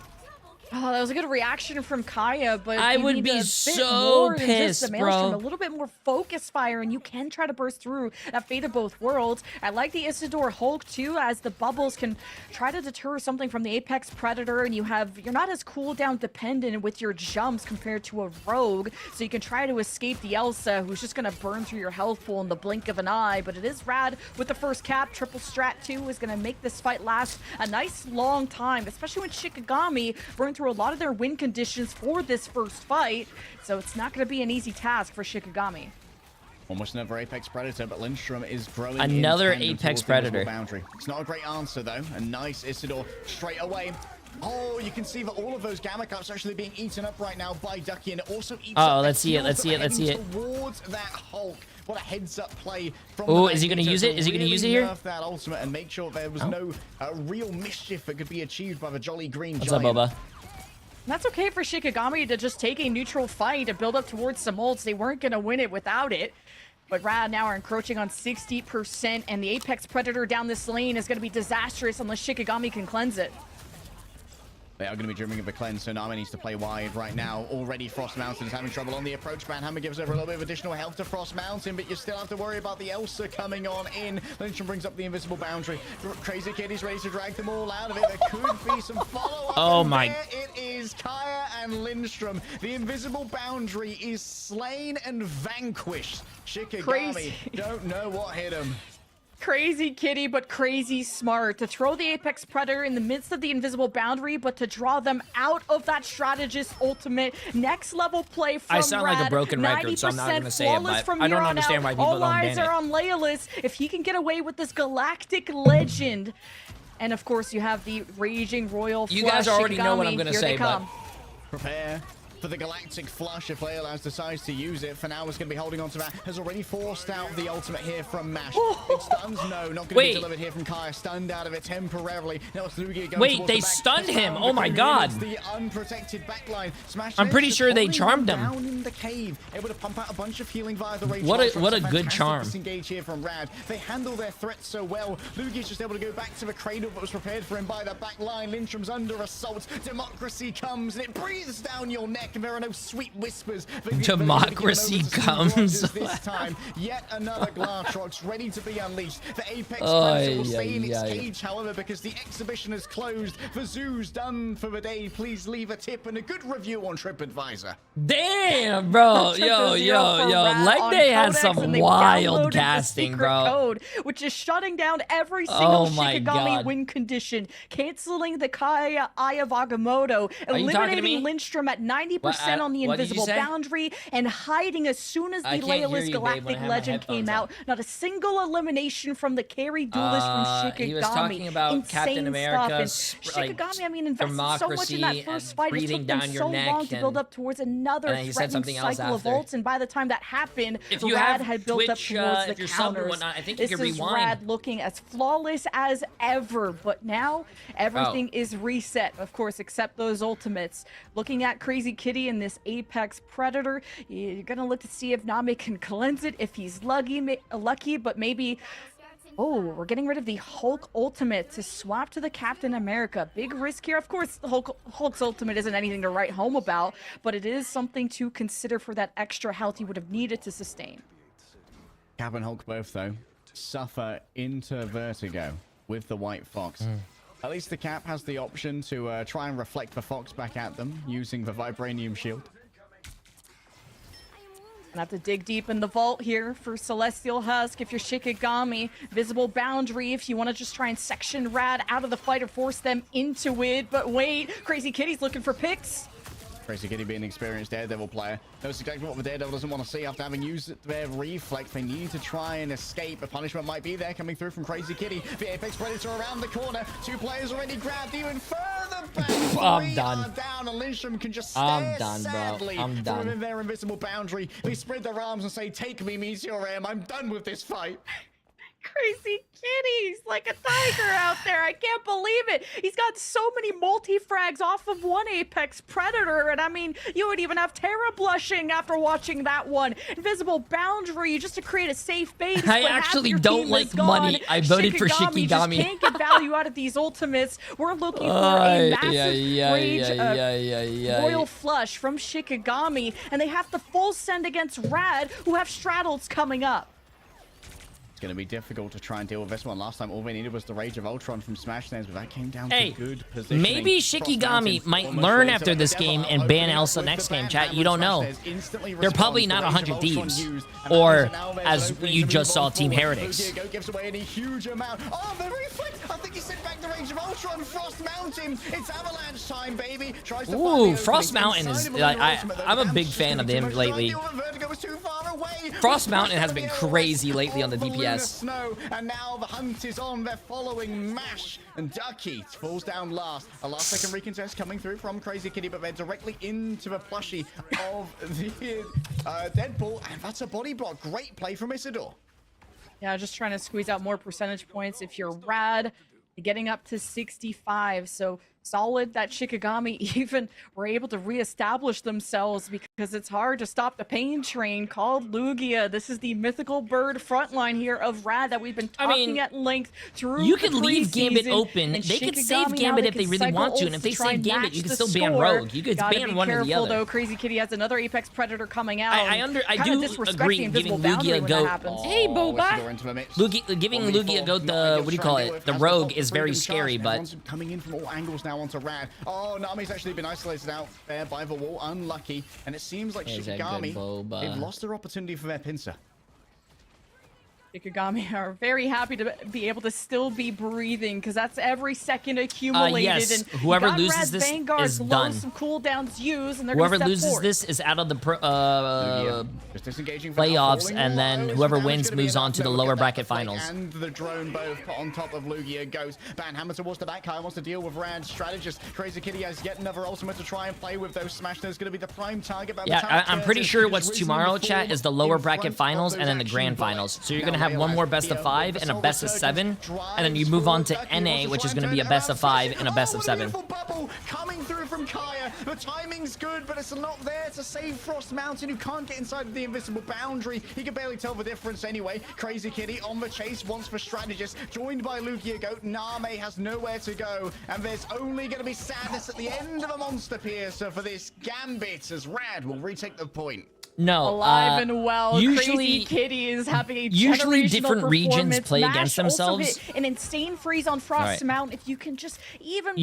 [SPEAKER 14] Oh, that was a good reaction from Kaya, but
[SPEAKER 3] I would be so pissed, bro.
[SPEAKER 14] A little bit more focus fire, and you can try to burst through that Fate of Both Worlds. I like the Isidore Hulk too, as the bubbles can try to deter something from the Apex Predator, and you're not as cooldown dependent with your jumps compared to a Rogue, so you can try to escape the Elsa, who's just gonna burn through your health pool in the blink of an eye. But it is Rad with the first cap. Triple Strat 2 is gonna make this fight last a nice long time, especially when Shikigami burned through a lot of their win conditions for this first fight, so it's not going to be an easy task for Shikigami.
[SPEAKER 15] Almost another Apex Predator, but Lindstrom is growing.
[SPEAKER 3] Another Apex Predator.
[SPEAKER 15] Boundary. It's not a great answer though. A nice Isidore straight away. Oh, you can see that all of those Gamma Cups are actually being eaten up right now by Ducky, and it also eats up
[SPEAKER 3] let's see it. Let's see it. Let's see it.
[SPEAKER 15] Towards that Hulk. What a heads-up play from
[SPEAKER 3] oh, is he going to use it? Is he going to use it here?
[SPEAKER 15] That ultimate and make sure there was no real mischief that could be achieved by the Jolly Green
[SPEAKER 3] What's
[SPEAKER 15] Giant.
[SPEAKER 3] up, Boba?
[SPEAKER 14] That's okay for Shikigami to just take a neutral fight and build up towards some ults. They weren't going to win it without it. But Rad now are encroaching on 60%, and the Apex Predator down this lane is going to be disastrous unless Shikigami can cleanse it.
[SPEAKER 15] They are going to be dreaming of a cleanse, so Nami needs to play wide right now. Already Frost Mountain is having trouble on the approach. Banhammer gives over a little bit of additional health to Frost Mountain, but you still have to worry about the Elsa coming on in. Lindstrom brings up the invisible boundary. Crazy Kitty's ready to drag them all out of it. There could be some follow-up.
[SPEAKER 3] Oh my.
[SPEAKER 15] There it is, Kaya and Lindstrom. The invisible boundary is slain and vanquished. Shikigami don't know what hit him.
[SPEAKER 14] Crazy Kitty, but crazy smart to throw the Apex Predator in the midst of the invisible boundary, but to draw them out of that strategist ultimate. Next level play from
[SPEAKER 3] I sound
[SPEAKER 14] Rad,
[SPEAKER 3] like a broken record, so I'm not going to say it, but I don't understand why people don't ban it.
[SPEAKER 14] All eyes are on Layla's. If he can get away with this galactic legend. And of course, you have the Raging Royal Flush.
[SPEAKER 3] You guys already know what I'm going to say, but...
[SPEAKER 15] Prepare for the Galactic Flush if Layla decides to use it. For now, it's going to be holding on to that. Has already forced out the ultimate here from Mash. It stuns, no, not going to be delivered here from Kaya. Stunned out of it temporarily. Now it's Lugia going
[SPEAKER 3] Wait, they stunned him. Oh my god.
[SPEAKER 15] The unprotected backline. Smash.
[SPEAKER 3] I'm pretty sure they charmed him.
[SPEAKER 15] Down in the cave, able to pump out a bunch of healing via the Rage.
[SPEAKER 3] What a good charm.
[SPEAKER 15] Disengage here from Rad. They handle their threats so well. Lugia's just able to go back to the cradle that was prepared for him by the back line. Lindstrom's under assault. Democracy comes and it breathes down your neck, and there are no sweet whispers.
[SPEAKER 3] Democracy comes.
[SPEAKER 15] This time, yet another Glatrox ready to be unleashed. The Apex Predator will stay in its cage, however, because the exhibition is closed. The zoo's done for the day. Please leave a tip and a good review on TripAdvisor.
[SPEAKER 3] Damn, bro. Yo. Like they had some wild casting, bro.
[SPEAKER 14] Code, which is shutting down every single Shikigami win condition, canceling the Kaya Eye of Agamotto, eliminating Lindstrom at 90%, 100% on the invisible boundary and hiding as soon as the Layla's Galactic Legend came out. Not a single elimination from the carry duelist from Shikigami.
[SPEAKER 3] He was talking about
[SPEAKER 14] Insane
[SPEAKER 3] Captain America,
[SPEAKER 14] stuff. And Shikigami, I mean, invested so much in that first fight. It took them so long to build up towards another threatening cycle of ults, and by the time that happened, Rad had built up towards the counters.
[SPEAKER 3] I think you
[SPEAKER 14] this
[SPEAKER 3] can
[SPEAKER 14] is
[SPEAKER 3] rewind.
[SPEAKER 14] Rad looking as flawless as ever, but now everything is reset, of course, except those ultimates. Looking at Crazy Kitty and this Apex Predator, you're gonna look to see if Nami can cleanse it, if he's lucky, but maybe... Oh, we're getting rid of the Hulk ultimate to swap to the Captain America. Big risk here. Of course, the Hulk's ultimate isn't anything to write home about, but it is something to consider for that extra health he would have needed to sustain.
[SPEAKER 15] Cap and Hulk both, though, suffer into Vertigo with the White Fox. At least the Cap has the option to try and reflect the Fox back at them using the Vibranium Shield.
[SPEAKER 14] Gonna have to dig deep in the vault here for Celestial Husk. If you're Shikigami, visible boundary if you want to just try and section Rad out of the fight or force them into it. But wait, Crazy Kitty's looking for picks.
[SPEAKER 15] Crazy Kitty being an experienced Daredevil player knows exactly what the Daredevil doesn't want to see after having used their reflex. They need to try and escape. A punishment might be there coming through from Crazy Kitty. The Apex Predator around the corner. 2 players already grabbed even further back.
[SPEAKER 3] I'm done.
[SPEAKER 15] Down, and Lindstrom can just stare
[SPEAKER 3] I'm done,
[SPEAKER 15] sadly
[SPEAKER 3] bro. I'm done.
[SPEAKER 15] from their invisible boundary. They spread their arms and say, "Take me, Meteor M. I'm done with this fight."
[SPEAKER 14] Crazy Kitty's like a tiger out there. I can't believe it. He's got so many multi-frags off of one Apex Predator. And I mean, you would even have Terra blushing after watching that one. Invisible boundary just to create a safe base.
[SPEAKER 3] I actually don't like money. I voted for Shikigami.
[SPEAKER 14] Just can't get value out of these ultimates. We're looking for a massive royal flush from Shikigami. And they have to full send against Rad, who have straddles coming up.
[SPEAKER 15] Going to be difficult to try and deal with this one. Last time all they needed was the Rage of Ultron from Smash Dance, but that came down to good positioning.
[SPEAKER 3] Maybe Shikigami might learn after this game and ban Elsa next game, chat. You don't know. They're probably not 100 Thieves, or as you just saw, Team Heretics.
[SPEAKER 15] Gives away a huge amount. Oh, the reflex! I think he sent back the Rage of Ultron. Frost Mountain. It's avalanche time, baby. Tries to
[SPEAKER 3] Ooh, Frost Mountain is. I'm a big fan of him lately. Frost Mountain has been crazy lately on the DPS.
[SPEAKER 15] Snow, and now the hunt is on. They're following Mash, and Ducky falls down last. A last second recontest coming through from Crazy Kitty, but they're directly into the plushie of the Deadpool, and that's a body block. Great play from Isidore.
[SPEAKER 14] Yeah, just trying to squeeze out more percentage points. If you're Rad, getting up to 65, so solid that Shikigami even were able to reestablish themselves, because it's hard to stop the pain train called Lugia. This is the mythical bird frontline here of Rad that we've been talking at length through.
[SPEAKER 3] You can leave Gambit open. They could save Gambit if they really want to, and if they save Gambit, you can still ban Rogue. You could ban one or the other.
[SPEAKER 14] Though Crazy Kitty has another Apex Predator coming out.
[SPEAKER 3] I do agree giving Lugia a goat.
[SPEAKER 14] Hey, Boba.
[SPEAKER 3] Giving Lugia a goat the what do you call it? The Rogue is very scary, but
[SPEAKER 15] coming in from all angles now onto Rad. Oh, Nami's actually been isolated out there by the wall. Unlucky. And it seems like Shikigami, they've lost their opportunity for their pincer.
[SPEAKER 14] Shikigami are very happy to be able to still be breathing, because that's every second accumulated.
[SPEAKER 3] Yes,
[SPEAKER 14] and
[SPEAKER 3] whoever loses this is done.
[SPEAKER 14] Some cooldowns used, and they're
[SPEAKER 3] whoever loses this is out of the playoffs, and then whoever wins moves on to the lower bracket finals.
[SPEAKER 15] And the drone both put on top of Lugia goes. Banhammer towards the back. Kai wants to deal with Rad's strategist. Crazy Kitty has yet another ultimate to try and play with those. Smash is going to be the prime target.
[SPEAKER 3] Yeah, I'm pretty sure what's tomorrow, chat, is the lower bracket finals and then the grand finals. So you're going to have one more best of 5 and a best of 7, and then you move on to NA, which is going to be a best of 5 and a best of 7.
[SPEAKER 15] Bubble coming through from Kaya. The timing's good, but it's not there to save Frost Mountain, who can't get inside the invisible boundary. He can barely tell the difference anyway. Crazy Kitty on the chase, wants for strategist, joined by Lugia Goat. Name has nowhere to go, and there's only going to be sadness at the end of a monster piercer for this Gambit, as Rad will retake the point.
[SPEAKER 3] No,
[SPEAKER 14] alive and well. Crazy Kitty is having a
[SPEAKER 3] different regions play against themselves.
[SPEAKER 14] An insane freeze on Frost Mountain. If you can just even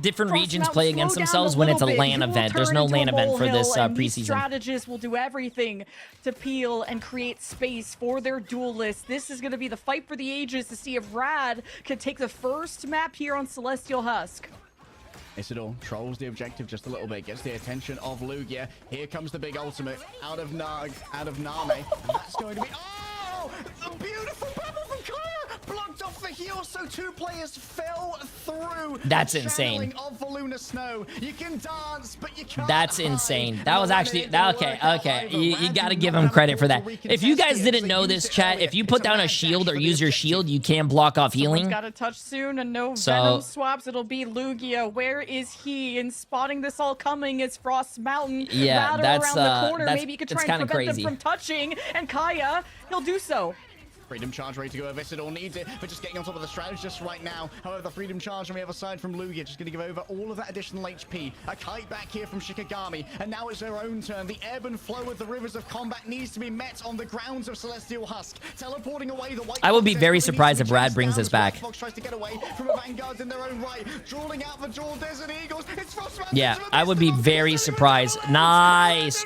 [SPEAKER 3] different regions play against themselves when it's a LAN event. There's no LAN event for this preseason.
[SPEAKER 14] Strategists will do everything to peel and create space for their duelists. This is going to be the fight for the ages to see if Rad can take the first map here on Celestial Husk.
[SPEAKER 15] Isidore trolls the objective just a little bit, gets the attention of Lugia. Here comes the big ultimate out of Name, and that's going to be... Oh! A beautiful bubble from Kaya! Blocked off the heel, so 2 players fell through.
[SPEAKER 3] That's insane.
[SPEAKER 15] Of the Lunar Snow. You can dance, but you can't.
[SPEAKER 3] That's insane. That was actually okay. You got to give him credit for that. If you guys didn't know this, chat, if you put down a shield or use your shield, you can block off healing.
[SPEAKER 14] Got to touch soon, and no Venom swaps. It'll be Lugia. Where is he? And spotting this all coming is Frost Mountain.
[SPEAKER 3] Yeah, that's
[SPEAKER 14] around the corner. Maybe you could try and prevent them from touching. And Kaya, he'll do so.
[SPEAKER 15] Freedom Charge ready to go. Isidore needs it, but just getting on top of the strategist right now. However, the Freedom Charge on the other side from Lugia just going to give over all of that additional HP. A kite back here from Shikigami, and now it's their own turn. The ebb and flow of the rivers of combat needs to be met on the grounds of Celestial Husk. Teleporting away the white.
[SPEAKER 3] I would be very surprised if Rad brings this back.
[SPEAKER 15] Fox tries to get away from a Vanguard in their own right, drawing out the Jewel Desert Eagles. It's Frostmountain.
[SPEAKER 3] Yeah, I would be very surprised. Nice.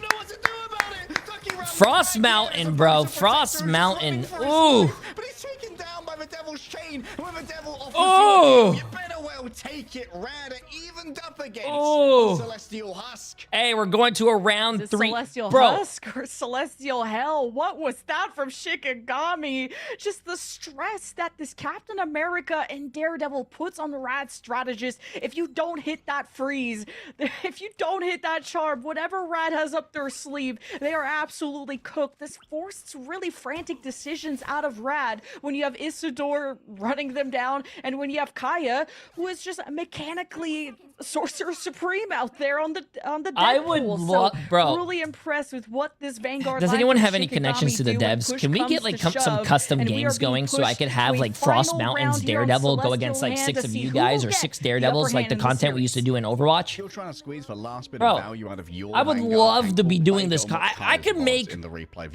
[SPEAKER 3] Frost Mountain, bro. Frost Mountain. Ooh.
[SPEAKER 15] But he's taken down by the Devil's Chain. When the Devil
[SPEAKER 3] offers
[SPEAKER 15] you better well take it. Rad evened up against Celestial Husk.
[SPEAKER 3] Hey, we're going to a round 3.
[SPEAKER 14] Celestial Husk or Celestial Hell? What was that from Shikigami? Just the stress that this Captain America and Daredevil puts on the Rad strategist. If you don't hit that freeze, if you don't hit that charm, whatever Rad has up their sleeve, they are absolutely cooked. This forces really frantic decisions out of Rad when you have Isidore running them down, and when you have Kaya, who is just mechanically Sorcerer Supreme out there on the Deadpool.
[SPEAKER 3] I would love, bro.
[SPEAKER 14] Really impressed with what this Vanguard.
[SPEAKER 3] Does anyone have any connections to the devs? Can we get like some custom games going so I could have like Frost Mountain's Daredevil go against like 6 of you guys or 6 Daredevils like the content we used to do in Overwatch?
[SPEAKER 15] You're trying to squeeze the last bit
[SPEAKER 3] Bro,
[SPEAKER 15] of value out of your
[SPEAKER 3] I would love to be doing this. I could make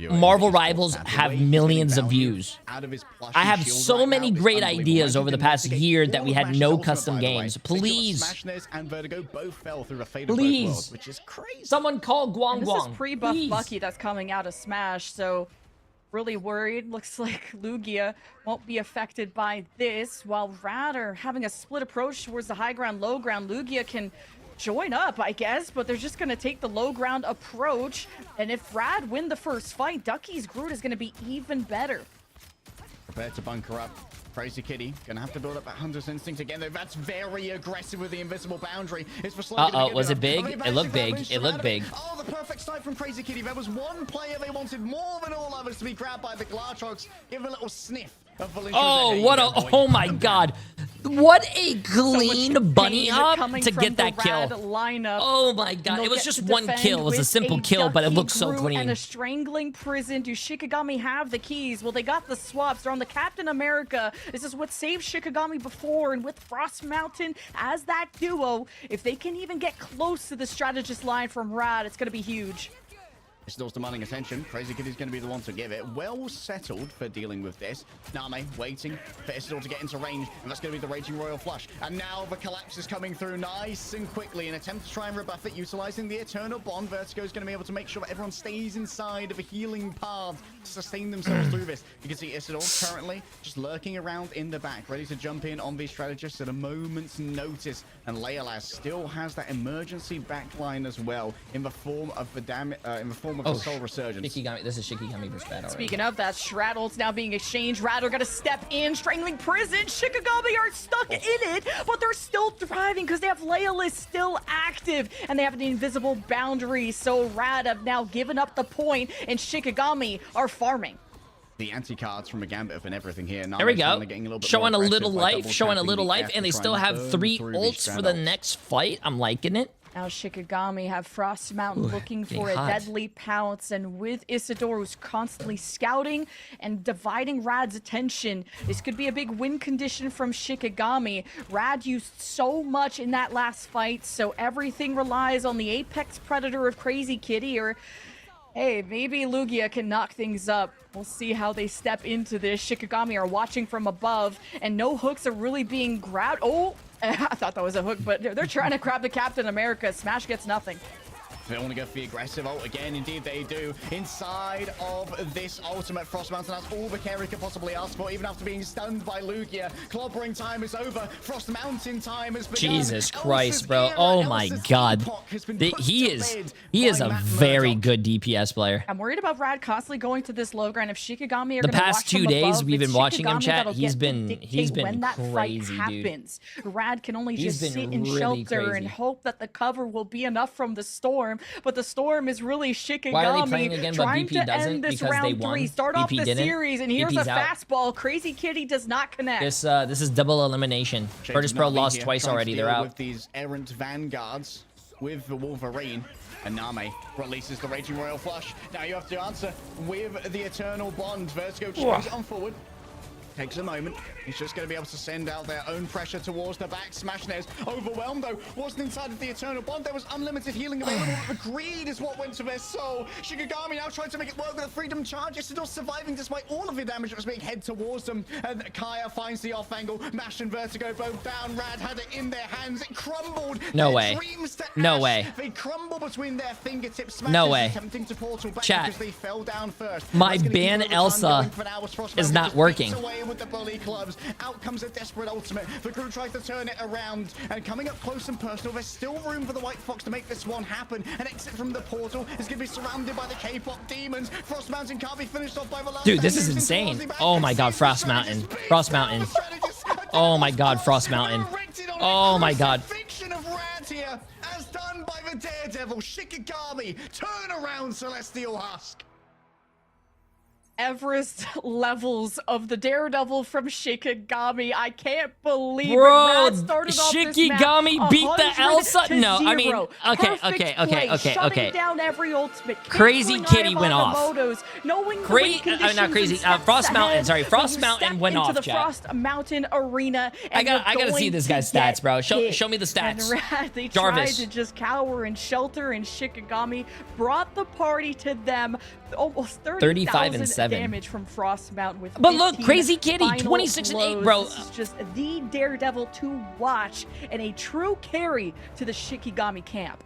[SPEAKER 3] Marvel Rivals have millions of views. I have so many great ideas over the past year that we had no custom games. Please.
[SPEAKER 15] And Vertigo both fell through a fate
[SPEAKER 3] Please.
[SPEAKER 15] of both worlds, which is crazy.
[SPEAKER 3] Someone call Guang Guang.
[SPEAKER 14] This is pre-buff Bucky that's coming out of Smash, so really worried. Looks like Lugia won't be affected by this, while Rad are having a split approach towards the high ground, low ground. Lugia can join up, I guess, but they're just going to take the low ground approach, and if Rad win the first fight, Ducky's Groot is going to be even better.
[SPEAKER 15] Prepare to bunker up. Crazy Kitty gonna have to build up that Hunter's Instinct again, though. That's very aggressive with the invisible boundary. It's for
[SPEAKER 3] was it big? It looked big. It looked big.
[SPEAKER 15] Oh, the perfect snipe from Crazy Kitty. There was one player they wanted more than all others to be grabbed by the Glartrox. Give him a little sniff of Valencia's.
[SPEAKER 3] Oh, what a! Oh my God! What a clean bunny up to get that kill.
[SPEAKER 14] Lineup.
[SPEAKER 3] Oh my God! It was just one kill. It was a simple kill, but it looked so clean.
[SPEAKER 14] And a strangling prison. Do Shikigami have the keys? Well, they got the swaps. They're on the Captain America. This is what saved Shikigami before, and with Frost Mountain as that duo, if they can even get close to the strategist line from Rad, it's gonna be huge.
[SPEAKER 15] Istam's demanding attention. Crazy Kitty's going to be the one to give it. Well settled for dealing with this. Name waiting for Isidore to get into range, and that's going to be the Raging Royal Flush. And now the collapse is coming through nice and quickly. An attempt to try and rebuff it, utilizing the Eternal Bond. Vertigo is going to be able to make sure that everyone stays inside of a healing path to sustain themselves through this. You can see Isidore currently just lurking around in the back, ready to jump in on these strategists at a moment's notice. And Leolaz still has that emergency backline as well, in the form of the Soul Resurgence.
[SPEAKER 3] Shikigami, this is Shikigami versus Rad already.
[SPEAKER 14] Speaking of that, Straddle's now being exchanged. Rad are gonna step in, strangling prison. Shikigami are stuck in it, but they're still thriving because they have Leolaz still active, and they have an invisible boundary. So Rad have now given up the point, and Shikigami are farming.
[SPEAKER 15] The anti-cards from a Gambit and everything here.
[SPEAKER 3] There we go. Showing a little life, and they still have 3 ults for the next fight. I'm liking it.
[SPEAKER 14] Now Shikigami have Frost Mountain looking for a deadly pounce, and with Isidore, who's constantly scouting and dividing Rad's attention, this could be a big win condition from Shikigami. Rad used so much in that last fight, so everything relies on the apex predator of Crazy Kitty, or hey, maybe Lugia can knock things up. We'll see how they step into this. Shikigami are watching from above, and no hooks are really being grabbed. Oh! I thought that was a hook, but they're trying to grab the Captain America. Smash gets nothing.
[SPEAKER 15] They want to go for the aggressive ult again. Indeed, they do. Inside of this ultimate, Frost Mountain has all the carry could possibly ask for, even after being stunned by Lugia. Clobbering time is over. Frost Mountain time has begun.
[SPEAKER 3] Jesus Christ, bro. Oh my God. He is a very good DPS player.
[SPEAKER 14] I'm worried about Rad constantly going to this low ground. If Shikigami are
[SPEAKER 3] the
[SPEAKER 14] gonna
[SPEAKER 3] past
[SPEAKER 14] watch
[SPEAKER 3] 2 days
[SPEAKER 14] above,
[SPEAKER 3] we've been watching him, chat. He's been
[SPEAKER 14] when that fight
[SPEAKER 3] crazy,
[SPEAKER 14] happens.
[SPEAKER 3] dude.
[SPEAKER 14] Rad can only
[SPEAKER 3] He's
[SPEAKER 14] just
[SPEAKER 3] been
[SPEAKER 14] sit and
[SPEAKER 3] really
[SPEAKER 14] shelter
[SPEAKER 3] crazy.
[SPEAKER 14] and hope that the cover will be enough from the storm. But the storm is really Shikigami
[SPEAKER 3] Why are they playing again, but
[SPEAKER 14] trying
[SPEAKER 3] BP
[SPEAKER 14] to
[SPEAKER 3] doesn't?
[SPEAKER 14] end this
[SPEAKER 3] Because they
[SPEAKER 14] round
[SPEAKER 3] won?
[SPEAKER 14] 3. Start
[SPEAKER 3] BP
[SPEAKER 14] off the
[SPEAKER 3] didn't?
[SPEAKER 14] series, and here's
[SPEAKER 3] BP's
[SPEAKER 14] a
[SPEAKER 3] out.
[SPEAKER 14] fastball. Crazy Kitty does not connect.
[SPEAKER 3] This is double elimination. Virtus Pro lost twice already. They're out.
[SPEAKER 15] With these errant vanguards, with the Wolverine. And Name releases the Raging Royal Flush. Now you have to answer with the Eternal Bond. Vertigo swings on forward. Takes a moment. He's just going to be able to send out their own pressure towards the back. Smashnez overwhelmed, though. Wasn't inside of the Eternal Bond. There was unlimited healing available. The greed is what went to their soul. Shikigami now trying to make it work with a Freedom Charge. Isidore surviving despite all of the damage that was being head towards them. And Kaya finds the off angle. Mash and Vertigo both down. Rad had it in their hands. It crumbled.
[SPEAKER 3] No way. No way.
[SPEAKER 15] They crumble between their fingertips.
[SPEAKER 3] No way.
[SPEAKER 15] Attempting to portal back
[SPEAKER 3] Chat.
[SPEAKER 15] because they fell down first.
[SPEAKER 3] My ban Elsa is not working.
[SPEAKER 15] With the bully clubs. Out comes a desperate ultimate. The crew tries to turn it around, and coming up close and personal, there's still room for the White Fox to make this one happen. An exit from the portal is going to be surrounded by the K-pop demons. Frost Mountain can't be finished off by the last.
[SPEAKER 3] Dude, this is insane. Oh my God, Frost Mountain. Frost Mountain. Oh my God, Frost Mountain. Oh my God.
[SPEAKER 15] Fiction of Rad here, as done by the Daredevil Shikigami. Turn around, Celestial Husk.
[SPEAKER 14] Everest levels of the Daredevil from Shikigami. I can't believe
[SPEAKER 3] Bro,
[SPEAKER 14] it. Rad started off this
[SPEAKER 3] Shikigami
[SPEAKER 14] map
[SPEAKER 3] beat the
[SPEAKER 14] 100
[SPEAKER 3] Elsa?
[SPEAKER 14] to
[SPEAKER 3] No, I mean,
[SPEAKER 14] 0.
[SPEAKER 3] okay,
[SPEAKER 14] Perfect
[SPEAKER 3] okay.
[SPEAKER 14] play, shutting down every ultimate.
[SPEAKER 3] Crazy Kitty went off.
[SPEAKER 14] Knowing
[SPEAKER 3] Not crazy. Frost Mountain. Sorry, Frost Mountain went off.
[SPEAKER 14] Into the Frost Mountain arena.
[SPEAKER 3] I gotta see this guy's stats, bro. Show me the stats.
[SPEAKER 14] And Rad, they
[SPEAKER 3] Jarvis.
[SPEAKER 14] tried to just cower and shelter, and Shikigami brought the party to them. Almost
[SPEAKER 3] 35 and 7
[SPEAKER 14] damage from Frost Mountain with.
[SPEAKER 3] But look, Crazy Kitty, 26 and 8, bro.
[SPEAKER 14] This is just the Daredevil to watch and a true carry to the Shikigami camp.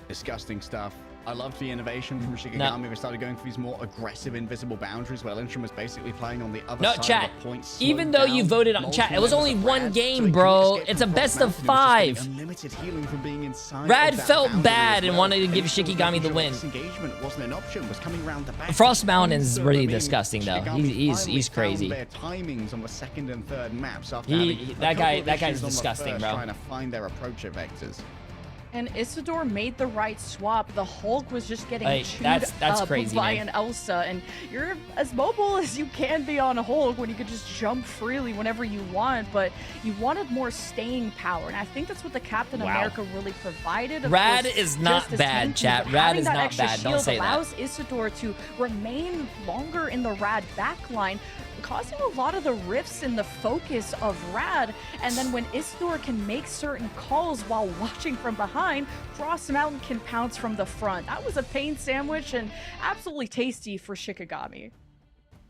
[SPEAKER 15] Disgusting stuff. I loved the innovation from Shikigami. They started going for these more aggressive invisible boundaries, while Intrum was basically playing on the other side
[SPEAKER 3] chat.
[SPEAKER 15] of the point.
[SPEAKER 3] Even though you voted on chat, it was only one game, bro. It's a best of 5.
[SPEAKER 15] Unlimited healing from being inside.
[SPEAKER 3] Rad felt bad and wanted to give Shikigami the win.
[SPEAKER 15] Engagement wasn't an option. Was coming around the back.
[SPEAKER 3] Frost Mountain is really disgusting, though. He's crazy.
[SPEAKER 15] Their timings on the second and third maps after
[SPEAKER 3] that guy's disgusting, bro.
[SPEAKER 15] Trying to find their approach vectors.
[SPEAKER 14] And Isidore made the right swap. The Hulk was just getting chewed
[SPEAKER 3] that's
[SPEAKER 14] up
[SPEAKER 3] crazy,
[SPEAKER 14] by
[SPEAKER 3] man.
[SPEAKER 14] an Elsa. And you're as mobile as you can be on a Hulk when you could just jump freely whenever you want. But you wanted more staying power. And I think that's what the Captain America really provided.
[SPEAKER 3] Rad is not bad, chat. Rad is not bad. Don't say that.
[SPEAKER 14] Allows Isidore to remain longer in the Rad backline, causing a lot of the rifts in the focus of Rad. And then when Isidore can make certain calls while watching from behind, Frost Mountain can pounce from the front. That was a pain sandwich and absolutely tasty for Shikigami.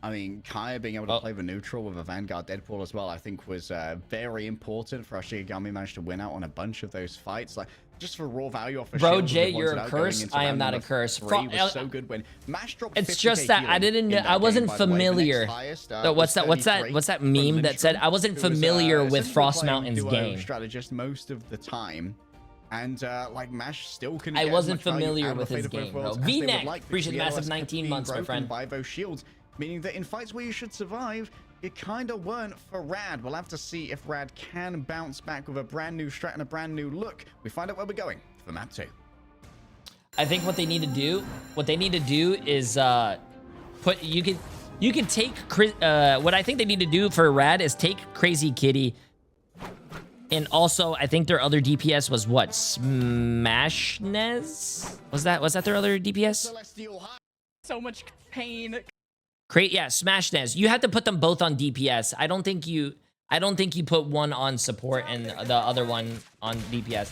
[SPEAKER 15] I mean, Kaya being able to play the neutral with a Vanguard Deadpool as well, I think was very important for how Shikigami managed to win out on a bunch of those fights. Like, just for raw value off the
[SPEAKER 3] Bro,
[SPEAKER 15] shield,
[SPEAKER 3] Jay, you're a curse. I am not a curse.
[SPEAKER 15] Was so good when Mash dropped
[SPEAKER 3] it's just that I didn't know. I wasn't familiar. What's that meme that said I wasn't familiar with Frost Mountain's game?
[SPEAKER 15] Strategist most of the time. And like Mash still can.
[SPEAKER 3] I wasn't familiar with his game, bro. V-neck, appreciate the massive 19 months, my friend.
[SPEAKER 15] By those shields, meaning that in fights where you should survive, it kind of weren't for Rad. We'll have to see if Rad can bounce back with a brand new strat and a brand new look. We find out where we're going for map 2.
[SPEAKER 3] I think what they need to do is you can take what I think they need to do for Rad is take Crazy Kitty. And also, I think their other DPS was what? Smashnez? Was that their other DPS?
[SPEAKER 14] So much pain.
[SPEAKER 3] Yeah, Smashnez. You have to put them both on DPS. I don't think you put one on support and the other one on DPS.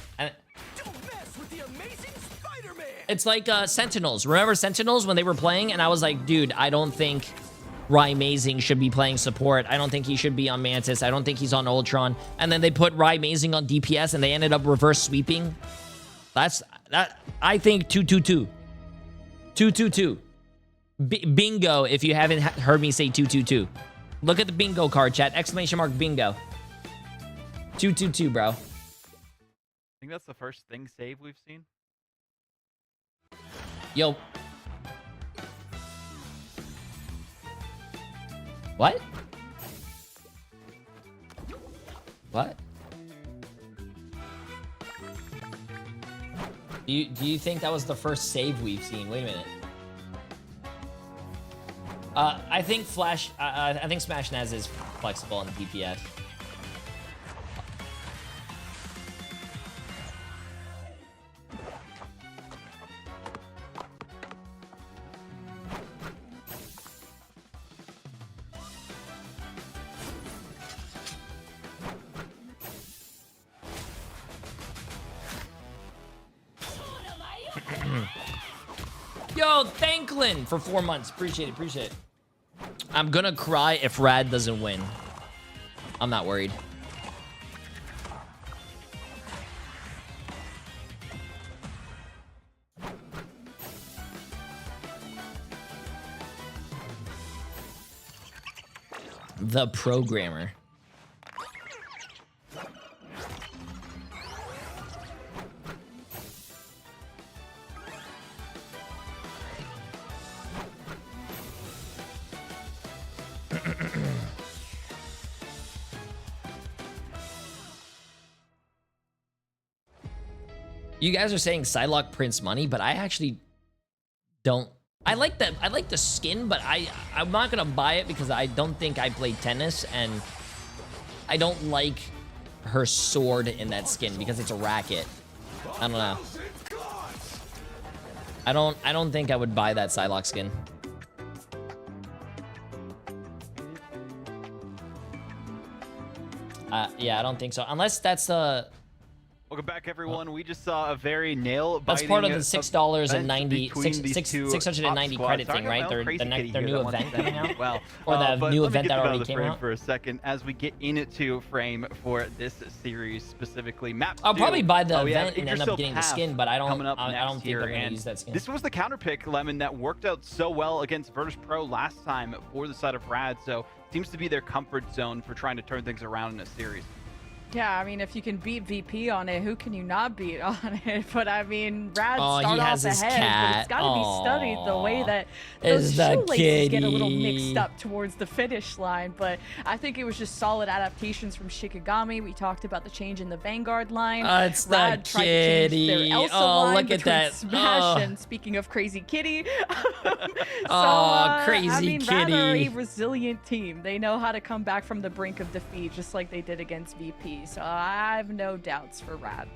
[SPEAKER 3] It's like Sentinels. Remember Sentinels when they were playing? And I was like, dude, I don't think Rymazing should be playing support. I don't think he should be on Mantis. I don't think he's on Ultron. And then they put Rymazing on DPS and they ended up reverse sweeping. That's I think 2-2-2. 2-2-2. Bingo, if you haven't heard me say 2-2-2. Look at the bingo card, chat. Exclamation mark bingo. 2-2-2, bro.
[SPEAKER 13] I think that's the first thing save we've seen.
[SPEAKER 3] Yo. What? What? Do you think that was the first save we've seen? Wait a minute. I think I think Smash Naz is flexible on DPS. Yo, Thanklin for 4 months. Appreciate it, appreciate it. I'm gonna cry if Rad doesn't win. I'm not worried. The programmer. You guys are saying Psylocke prints money, but I actually don't. I like the skin, but I'm not gonna buy it because I don't think I play tennis, and I don't like her sword in that skin because it's a racket. I don't know. I don't think I would buy that Psylocke skin. Yeah, I don't think so. Unless that's the.
[SPEAKER 13] Welcome back, everyone. We just saw a very nail-biting.
[SPEAKER 3] That's part of the $690 credit thing, right? Their new event coming out.
[SPEAKER 13] Well,
[SPEAKER 3] or the new event that already came out.
[SPEAKER 13] For a second, as we get into frame for this series specifically, map.
[SPEAKER 3] I'll probably buy the event and end up getting the skin, but I don't think they're gonna use that skin.
[SPEAKER 13] This was the counter pick, Lemon, that worked out so well against Virtus Pro last time for the side of Rad. So seems to be their comfort zone for trying to turn things around in a series.
[SPEAKER 14] Yeah, I mean, if you can beat VP on it, who can you not beat on it? But I mean, Rad start off ahead, but it's got to be studied the way that those shoelaces get a little mixed up towards the finish line. But I think it was just solid adaptations from Shikigami. We talked about the change in the Vanguard line.
[SPEAKER 3] It's Rad tried to change
[SPEAKER 14] their Elsa line look at that. Smash and speaking of Crazy Kitty.
[SPEAKER 3] Crazy
[SPEAKER 14] I mean,
[SPEAKER 3] Kitty.
[SPEAKER 14] Rad are a resilient team. They know how to come back from the brink of defeat, just like they did against VP. So I have no doubts for Rad.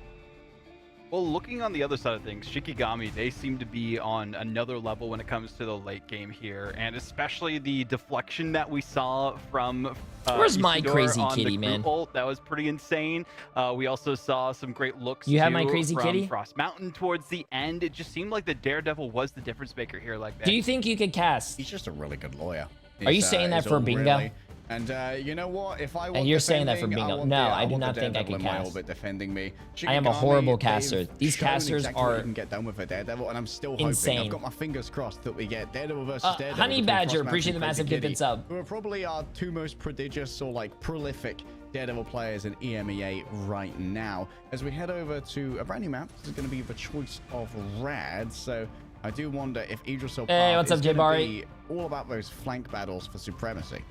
[SPEAKER 13] Well, looking on the other side of things, Shikigami, they seem to be on another level when it comes to the late game here, and especially the deflection that we saw from
[SPEAKER 3] Where's my
[SPEAKER 13] Isidore
[SPEAKER 3] Crazy
[SPEAKER 13] on
[SPEAKER 3] Kitty,
[SPEAKER 13] the
[SPEAKER 3] man?
[SPEAKER 13] Ult. That was pretty insane. We also saw some great looks
[SPEAKER 3] You have my Crazy
[SPEAKER 13] from
[SPEAKER 3] Kitty?
[SPEAKER 13] Frost Mountain towards the end. It just seemed like the Daredevil was the difference maker here like that.
[SPEAKER 3] Do you think you could cast?
[SPEAKER 15] He's just a really good lawyer.
[SPEAKER 3] Are you saying that for bingo?
[SPEAKER 15] Really... And you know what? If I want
[SPEAKER 3] and you're saying that for bingo. No, I do not think I can cast.
[SPEAKER 15] Defending me.
[SPEAKER 3] I am a horrible caster. These casters are
[SPEAKER 15] you can get done with a Daredevil, and I'm still
[SPEAKER 3] insane.
[SPEAKER 15] hoping. I've got my fingers crossed that we get Daredevil versus Daredevil.
[SPEAKER 3] Honey Badger, appreciate the massive gift and sub.
[SPEAKER 15] Who are probably our two most prodigious or like prolific Daredevil players in EMEA right now. As we head over to a brand new map, this is going to be the choice of Rad. So I do wonder if Idris
[SPEAKER 3] Hey, what's up, Jay3
[SPEAKER 15] all about those flank battles for supremacy.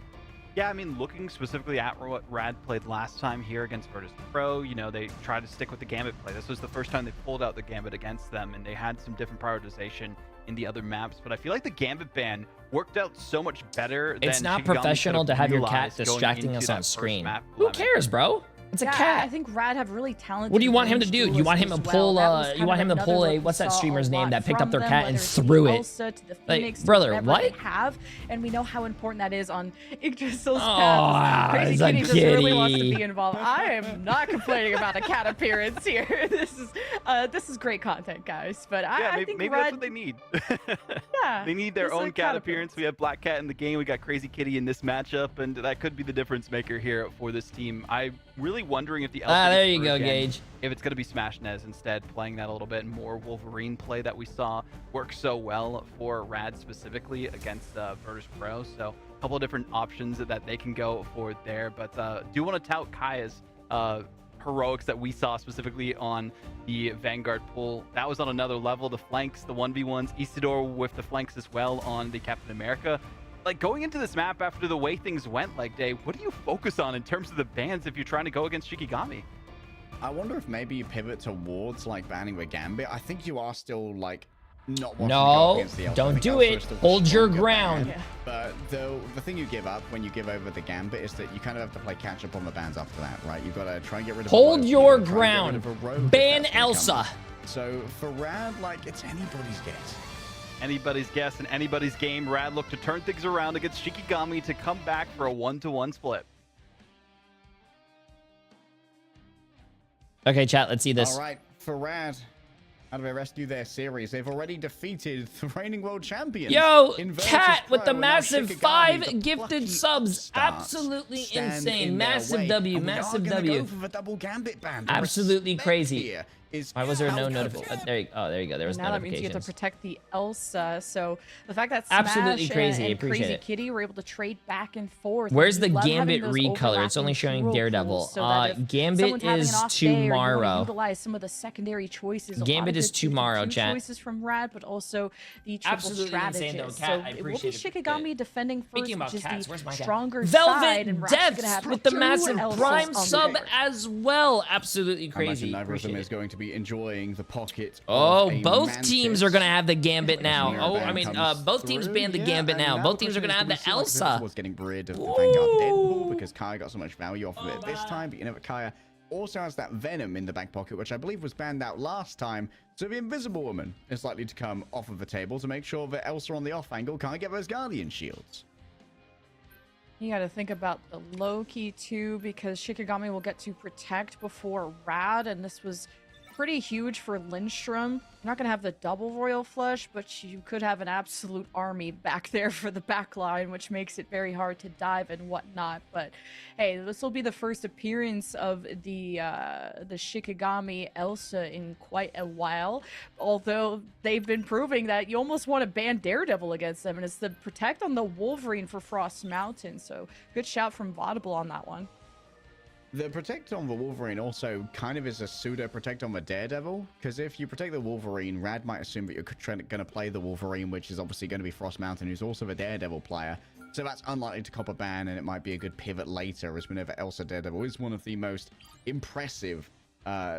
[SPEAKER 13] Yeah, I mean, looking specifically at what Rad played last time here against Virtus Pro, you know, they tried to stick with the Gambit play. This was the first time they pulled out the Gambit against them, and they had some different prioritization in the other maps. But I feel like the Gambit ban worked out so much better than
[SPEAKER 3] it's not professional to have your cat distracting us on screen. Who cares, bro? It's a cat.
[SPEAKER 14] I think Rad have really talented.
[SPEAKER 3] What do you want him to do? You want him to pull? You want him to pull a what's that streamer's name that picked up their cat and threw it? Like, brother, what?
[SPEAKER 14] And we know how important that is on Yggdrasil's
[SPEAKER 3] path.
[SPEAKER 14] Crazy Kitty just really wants to be involved. I am not complaining about a cat appearance here. This is great content, guys. But I think
[SPEAKER 13] maybe
[SPEAKER 14] Rad,
[SPEAKER 13] that's what they need.
[SPEAKER 14] Yeah,
[SPEAKER 13] they need their own cat appearance. We have Black Cat in the game. We got Crazy Kitty in this matchup, and that could be the difference maker here for this team. I really really wondering if the
[SPEAKER 3] there you go, Gage.
[SPEAKER 13] If it's going to be Smash Nez instead, playing that a little bit more Wolverine play that we saw work so well for Rad specifically against Virtus Pro. So a couple of different options that they can go for there. But do want to tout Kaya's heroics that we saw specifically on the Vanguard pool. That was on another level. The flanks, the 1v1s, Isidore with the flanks as well on the Captain America. Like, going into this map after the way things went, like, Dave, what do you focus on in terms of the bans if you're trying to go against Shikigami?
[SPEAKER 15] I wonder if maybe you pivot towards, like, banning the Gambit. I think you are still, like, not wanting to go against the Elsa.
[SPEAKER 3] Don't do it. Hold your ground.
[SPEAKER 15] Yeah. But the thing you give up when you give over the Gambit is that you kind of have to play catch up on the bans after that, right? You've got to try and get rid of
[SPEAKER 3] Hold your ground. Ban Elsa.
[SPEAKER 15] So for Rad, like, it's anybody's guess.
[SPEAKER 13] Anybody's guess and anybody's game. Rad look to turn things around against Shikigami to come back for a 1-to-1 split.
[SPEAKER 3] Okay, chat, let's see this.
[SPEAKER 15] All right, for Rad, how do they rescue their series? They've already defeated the reigning world champions.
[SPEAKER 3] Yo, Cat with the massive 5 gifted subs. Absolutely insane. Massive W, massive W.
[SPEAKER 15] Go for the double Gambit ban.
[SPEAKER 3] Absolutely crazy. Why was there no
[SPEAKER 15] palpable.
[SPEAKER 3] notification? There you go. There was
[SPEAKER 14] now that means you have to
[SPEAKER 3] notifications.
[SPEAKER 14] protect the Elsa. So the fact that Smash
[SPEAKER 3] Absolutely crazy. I
[SPEAKER 14] and
[SPEAKER 3] appreciate
[SPEAKER 14] Crazy
[SPEAKER 3] it.
[SPEAKER 14] Kitty were able to trade back and forth.
[SPEAKER 3] Where's the
[SPEAKER 14] love having
[SPEAKER 3] Gambit
[SPEAKER 14] those
[SPEAKER 3] recolor? It's only
[SPEAKER 14] overlapping
[SPEAKER 3] showing
[SPEAKER 14] hero
[SPEAKER 3] Daredevil.
[SPEAKER 14] pools so that if
[SPEAKER 3] Gambit
[SPEAKER 14] someone's having
[SPEAKER 3] is
[SPEAKER 14] an off day or you wanna
[SPEAKER 3] tomorrow.
[SPEAKER 14] utilize some of the secondary choices.
[SPEAKER 3] Gambit is tomorrow, chat.
[SPEAKER 14] Choices from Rad, but also the triple
[SPEAKER 3] Absolutely insane, though,
[SPEAKER 14] strategist.
[SPEAKER 3] Cat.
[SPEAKER 14] So
[SPEAKER 3] I
[SPEAKER 14] it will be
[SPEAKER 3] appreciate it.
[SPEAKER 14] Shikigami defending first,
[SPEAKER 3] Speaking about
[SPEAKER 14] which is
[SPEAKER 3] cats,
[SPEAKER 14] the
[SPEAKER 3] where's my cat?
[SPEAKER 14] stronger side, and
[SPEAKER 3] Velvet
[SPEAKER 14] Rad's gonna
[SPEAKER 3] Deaths
[SPEAKER 14] have
[SPEAKER 3] with the
[SPEAKER 14] two
[SPEAKER 3] massive
[SPEAKER 14] Elsas
[SPEAKER 3] Prime
[SPEAKER 14] on
[SPEAKER 3] sub
[SPEAKER 14] board.
[SPEAKER 3] as well. Absolutely
[SPEAKER 15] I
[SPEAKER 3] crazy.
[SPEAKER 15] imagine neither of them
[SPEAKER 3] Appreciate
[SPEAKER 15] is
[SPEAKER 3] it.
[SPEAKER 15] going to be enjoying the pocket.
[SPEAKER 3] Oh,
[SPEAKER 15] of a
[SPEAKER 3] both
[SPEAKER 15] Mantis.
[SPEAKER 3] teams are going to have the Gambit now.
[SPEAKER 15] Mirror
[SPEAKER 3] Oh, I
[SPEAKER 15] ban
[SPEAKER 3] mean,
[SPEAKER 15] comes
[SPEAKER 3] both teams
[SPEAKER 15] through.
[SPEAKER 3] banned the Gambit
[SPEAKER 15] and
[SPEAKER 3] now. Both teams are
[SPEAKER 15] question
[SPEAKER 3] going to
[SPEAKER 15] is,
[SPEAKER 3] have
[SPEAKER 15] do
[SPEAKER 3] the
[SPEAKER 15] we see, like,
[SPEAKER 3] Elsa.
[SPEAKER 15] was getting rid of the Vanguard Deadpool because Kaya got so much value off of it this time, but you know what, Kaya also has that Venom in the back pocket, which I believe was banned out last time. So the Invisible Woman is likely to come off of the table to make sure that Elsa on the off angle can't get those Guardian shields.
[SPEAKER 14] You got to think about the Loki too, because Shikigami will get to protect before Rad, and this was pretty huge for Lindstrom. You're not going to have the double Royal Flush, but you could have an absolute army back there for the back line, which makes it very hard to dive and whatnot. But hey, this will be the first appearance of the Shikigami Elsa in quite a while, although they've been proving that you almost want to ban Daredevil against them, and it's the protect on the Wolverine for Frost Mountain. So good shout from Vaudable on that one.
[SPEAKER 15] The protect on the Wolverine also kind of is a pseudo protect on the Daredevil, because if you protect the Wolverine, Rad might assume that you're going to play the Wolverine, which is obviously going to be Frost Mountain, who's also the Daredevil player. So that's unlikely to cop a ban, and it might be a good pivot later, as whenever Elsa Daredevil is one of the most impressive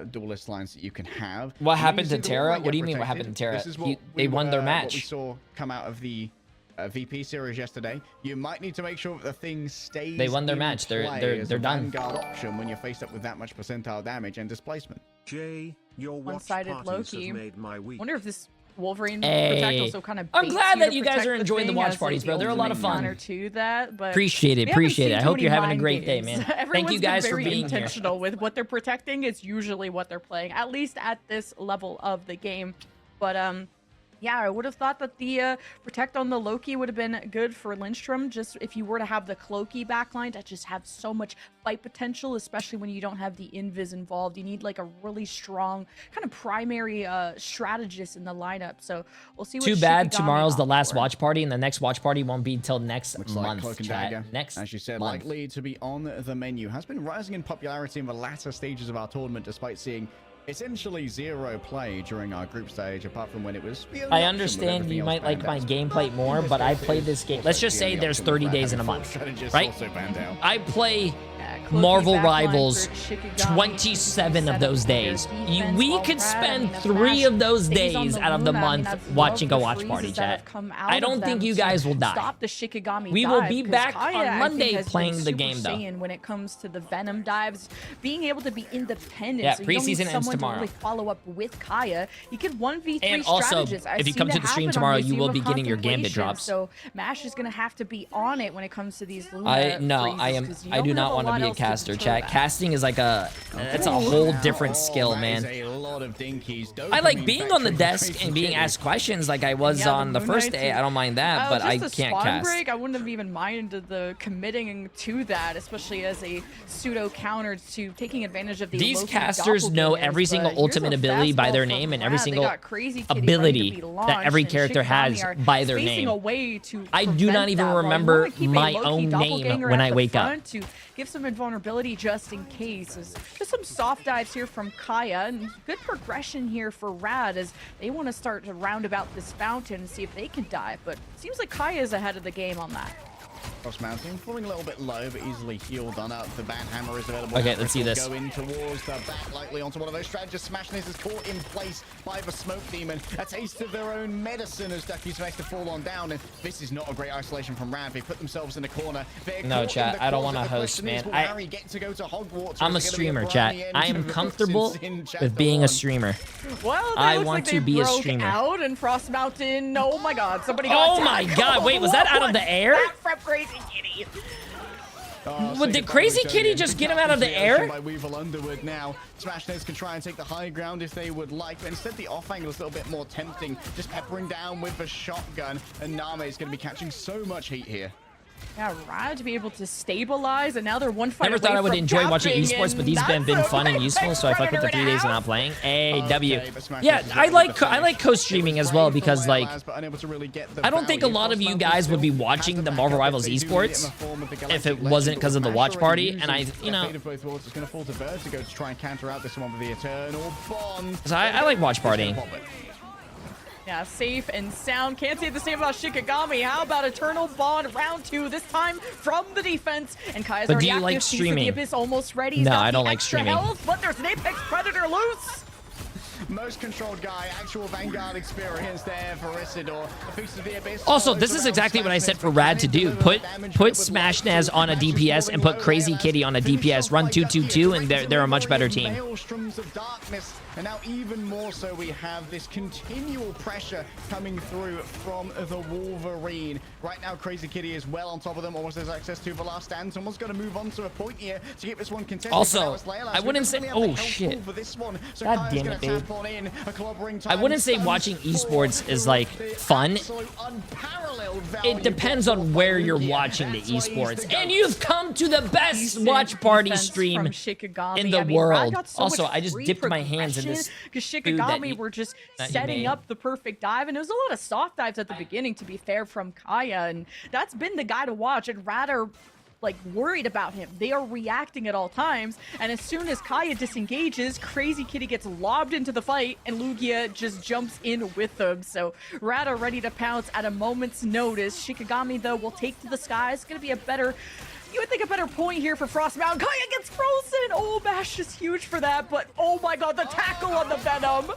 [SPEAKER 15] duelist lines that you can have.
[SPEAKER 3] What happened to Terra? What do you mean what happened to Terra? They won their match.
[SPEAKER 15] What we saw come out of the VP series yesterday. You might need to make sure that the thing stays.
[SPEAKER 3] They won their match. They're done.
[SPEAKER 15] Vanguard option when you're faced up with that much percentile damage and displacement.
[SPEAKER 7] Jay, your
[SPEAKER 14] one-sided Loki.
[SPEAKER 7] made my week.
[SPEAKER 14] Wonder if this Wolverine
[SPEAKER 3] Hey.
[SPEAKER 14] protect also kind of.
[SPEAKER 3] I'm
[SPEAKER 14] baits
[SPEAKER 3] glad
[SPEAKER 14] you
[SPEAKER 3] that
[SPEAKER 14] to
[SPEAKER 3] you guys
[SPEAKER 14] protect
[SPEAKER 3] are enjoying the
[SPEAKER 14] thing
[SPEAKER 3] watch
[SPEAKER 14] as
[SPEAKER 3] parties, bro. They're a lot of fun.
[SPEAKER 14] counter to that, but
[SPEAKER 3] Appreciate it.
[SPEAKER 14] we haven't
[SPEAKER 3] Appreciate
[SPEAKER 14] seen
[SPEAKER 3] it. I
[SPEAKER 14] too
[SPEAKER 3] hope
[SPEAKER 14] many
[SPEAKER 3] you're having a
[SPEAKER 14] mind
[SPEAKER 3] great day,
[SPEAKER 14] games.
[SPEAKER 3] man. Thank
[SPEAKER 14] Everyone's
[SPEAKER 3] you guys
[SPEAKER 14] been
[SPEAKER 3] for
[SPEAKER 14] very
[SPEAKER 3] being here.
[SPEAKER 14] intentional with what they're protecting. It's usually what they're playing, at least at this level of the game. But yeah, I would have thought that the protect on the Loki would have been good for Lindstrom, just if you were to have the Cloaky backline that just have so much fight potential, especially when you don't have the Invis involved. You need like a really strong kind of primary strategist in the lineup. So we'll see what
[SPEAKER 3] Too bad
[SPEAKER 14] Shikigami
[SPEAKER 3] tomorrow's the
[SPEAKER 14] opts
[SPEAKER 3] last
[SPEAKER 14] for.
[SPEAKER 3] watch party, and the next watch party won't be till next
[SPEAKER 15] Looks like
[SPEAKER 3] month.
[SPEAKER 15] Cloak and
[SPEAKER 3] Chat.
[SPEAKER 15] Dagger,
[SPEAKER 3] Next
[SPEAKER 15] as you said,
[SPEAKER 3] month.
[SPEAKER 15] likely to be on the menu. Has been rising in popularity in the latter stages of our tournament, despite seeing essentially zero play during our group stage, apart from when it was.
[SPEAKER 3] I understand you might like my gameplay more, but I play this game. Let's just say there's 30 days in a month, right? I play Marvel Rivals 27 of those days. We could spend 3 of those days out of the month watching a watch party, chat. I don't think you guys will die.
[SPEAKER 14] Stop the Shikigami
[SPEAKER 3] We will
[SPEAKER 14] dive,
[SPEAKER 3] be
[SPEAKER 14] 'cause
[SPEAKER 3] back
[SPEAKER 14] Kaya,
[SPEAKER 3] on
[SPEAKER 14] I think,
[SPEAKER 3] Monday
[SPEAKER 14] has been
[SPEAKER 3] playing the
[SPEAKER 14] Super
[SPEAKER 3] game, though.
[SPEAKER 14] Saiyan when it comes to the Venom dives, being able to be independent.
[SPEAKER 3] Yeah,
[SPEAKER 14] so you don't need
[SPEAKER 3] preseason ends
[SPEAKER 14] someone
[SPEAKER 3] tomorrow.
[SPEAKER 14] to really follow up with Kaya. You can 1v3
[SPEAKER 3] And also,
[SPEAKER 14] strategists. I've
[SPEAKER 3] if you
[SPEAKER 14] seen
[SPEAKER 3] come to
[SPEAKER 14] it
[SPEAKER 3] the stream
[SPEAKER 14] happen
[SPEAKER 3] tomorrow,
[SPEAKER 14] on
[SPEAKER 3] you will
[SPEAKER 14] Museum
[SPEAKER 3] be
[SPEAKER 14] of
[SPEAKER 3] getting your Gambit
[SPEAKER 14] Contemplation,
[SPEAKER 3] drops.
[SPEAKER 14] So Mash is going to have to be on it when it comes to these Luna
[SPEAKER 3] I
[SPEAKER 14] freezes, 'cause you
[SPEAKER 3] do
[SPEAKER 14] don't
[SPEAKER 3] not
[SPEAKER 14] have a
[SPEAKER 3] want to
[SPEAKER 14] lot
[SPEAKER 3] be a
[SPEAKER 14] else to
[SPEAKER 3] caster,
[SPEAKER 14] deter
[SPEAKER 3] chat.
[SPEAKER 14] that.
[SPEAKER 3] Casting is like that's a whole different skill, man.
[SPEAKER 15] lot of dinkies.
[SPEAKER 3] I like being on the desk and being asked questions like I was on the first day. I don't mind that, but I can't cast.
[SPEAKER 14] Break, I wouldn't have even minded the committing to that, especially as a pseudo counter to taking advantage of the
[SPEAKER 3] These casters know every single ultimate ability by their name and every single ability that every character has by their name. I do not even remember my own name when I wake up.
[SPEAKER 14] To give some invulnerability just in case. Just some soft dives here from Kaya, and good progression here for Rad as they want to start to round about this fountain and see if they can dive, but seems like Kaya is ahead of the game on that.
[SPEAKER 15] Cross mounting, falling a little bit low, but easily healed on up. The bat hammer is available.
[SPEAKER 3] Okay, let's see this.
[SPEAKER 15] Go in towards the back, likely onto one of those strategists. Smashing this is caught in place by the smoke demon. A taste of their own medicine as Ducky's face to fall on down. And this is not a great isolation from Rad. They put themselves in the corner.
[SPEAKER 3] No, chat, I don't want to host, man. I'm a streamer, chat. I am comfortable with being a streamer.
[SPEAKER 14] Well,
[SPEAKER 3] I want to be a streamer.
[SPEAKER 14] Out and Frost Mountain. Oh my God! Somebody got
[SPEAKER 3] Oh my God! Wait, was that out of the air?
[SPEAKER 14] Crazy Kitty.
[SPEAKER 3] Did Crazy Kitty just get him out of the air?
[SPEAKER 15] By Weevil Underwood now. Smashnez can try and take the high ground if they would like, but instead the off angle is a little bit more tempting. Just peppering down with the shotgun, and Name is going to be catching so much heat here.
[SPEAKER 14] Yeah, Rad to be able to stabilize, and now they're one fight.
[SPEAKER 3] Never thought I would enjoy watching esports, but these have been fun and useful, so I fucked with the 3 days of not playing. AW. Yeah, I like co-streaming as well because like I don't think a lot of you guys would be watching the Marvel Rivals esports if it wasn't because of the watch party, and so I like watch partying.
[SPEAKER 14] Yeah, safe and sound. Can't say the same about Shikigami. How about Eternal Bond round 2? This time from the defense. And Kaya's already active.
[SPEAKER 3] Like streaming?
[SPEAKER 14] The Abyss almost ready.
[SPEAKER 3] No, I don't like streaming.
[SPEAKER 14] Health, but there's an Apex Predator loose.
[SPEAKER 15] Most controlled guy, actual Vanguard experience there for Isidore.
[SPEAKER 3] Also, this is exactly what I said for Rad to do. Put Smashnaz on a DPS and put Crazy Kitty on a DPS. Run 2-2-2, and they're a much better team.
[SPEAKER 15] Maelstroms of darkness, and now even more so we have this continual pressure coming through from the Wolverine. Right now, Crazy Kitty is well on top of them. Almost has access to the last stand. Someone's going to move on to a point here to get this one contested.
[SPEAKER 3] Also, I wouldn't say... Oh, shit. God damn it, babe. I wouldn't say watching esports is like fun. It depends on where you're watching the esports. And you've come to the best watch party stream in the world. Also, I just dipped my hands in this
[SPEAKER 14] because Shikigami were just setting up the perfect dive, and it was a lot of soft dives at the beginning, to be fair, from Kaya, and that's been the guy to watch. And rather like worried about him. They are reacting at all times, and as soon as Kaya disengages, Crazy Kitty gets lobbed into the fight, and Lugia just jumps in with them. So Rad are ready to pounce at a moment's notice. Shikigami, though, will take to the sky. It's going to be a better... You would think a better point here for Frost Mountain. Kaya gets frozen! Oh, Bash is huge for that, but oh my God, the tackle on the Venom!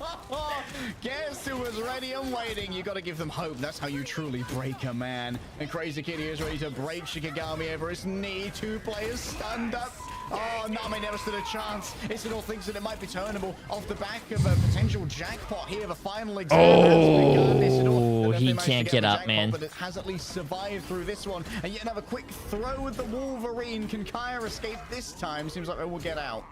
[SPEAKER 15] Guess who was ready and waiting? You got to give them hope. That's how you truly break a man. And Crazy Kitty is ready to break Shikigami over his knee. 2 players stunned up. Oh, Name never stood a chance. Isidore thinks that it might be turnable off the back of a potential jackpot here. The final exam
[SPEAKER 3] Oh, he can't get up, man.
[SPEAKER 15] But it has at least survived through this one. And yet another quick throw with the Wolverine. Can Kaya escape this time? Seems like they will get out.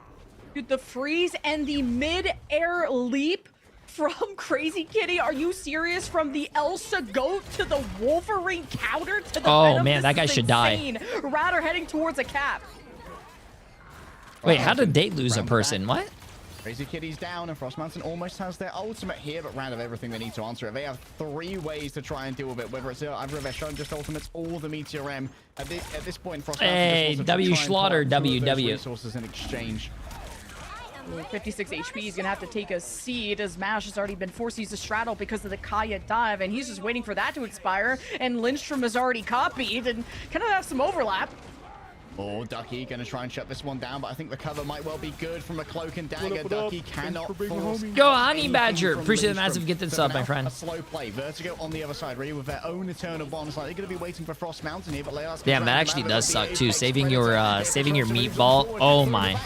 [SPEAKER 14] Dude, the freeze and the mid-air leap from Crazy Kitty. Are you serious? From the Elsa goat to the Wolverine counter to the Venom?
[SPEAKER 3] Man, that guy should die.
[SPEAKER 14] Radar heading towards a cap.
[SPEAKER 3] Wait, how did they lose a person? What?
[SPEAKER 15] Crazy Kitty's down, and Frost Mountain almost has their ultimate here, but Rad have everything they need to answer it. They have 3 ways to try and deal with it, whether it's either their showing just ultimates or the Meteor M. At this point, Frost Mountain
[SPEAKER 3] hey, W Schlaughter, WW.
[SPEAKER 15] Resources in exchange.
[SPEAKER 14] 56 HP. He's gonna have to take a seat as Mash has already been forced to use a straddle because of the Kaya dive, and he's just waiting for that to expire. And Lindstrom is already copied and kind of have some overlap.
[SPEAKER 15] Oh, Ducky gonna try and shut this one down, but I think the cover might well be good from a cloak and dagger. Ducky cannot force.
[SPEAKER 3] Go, Honey Badger. Appreciate the massive gifted sub, my friend.
[SPEAKER 15] A slow play. Vertigo on the other side, ready with their own Eternal Bond. Like they're gonna be waiting for Frost Mountain here, but
[SPEAKER 3] damn, that actually does suck too. Saving your meatball. Oh my.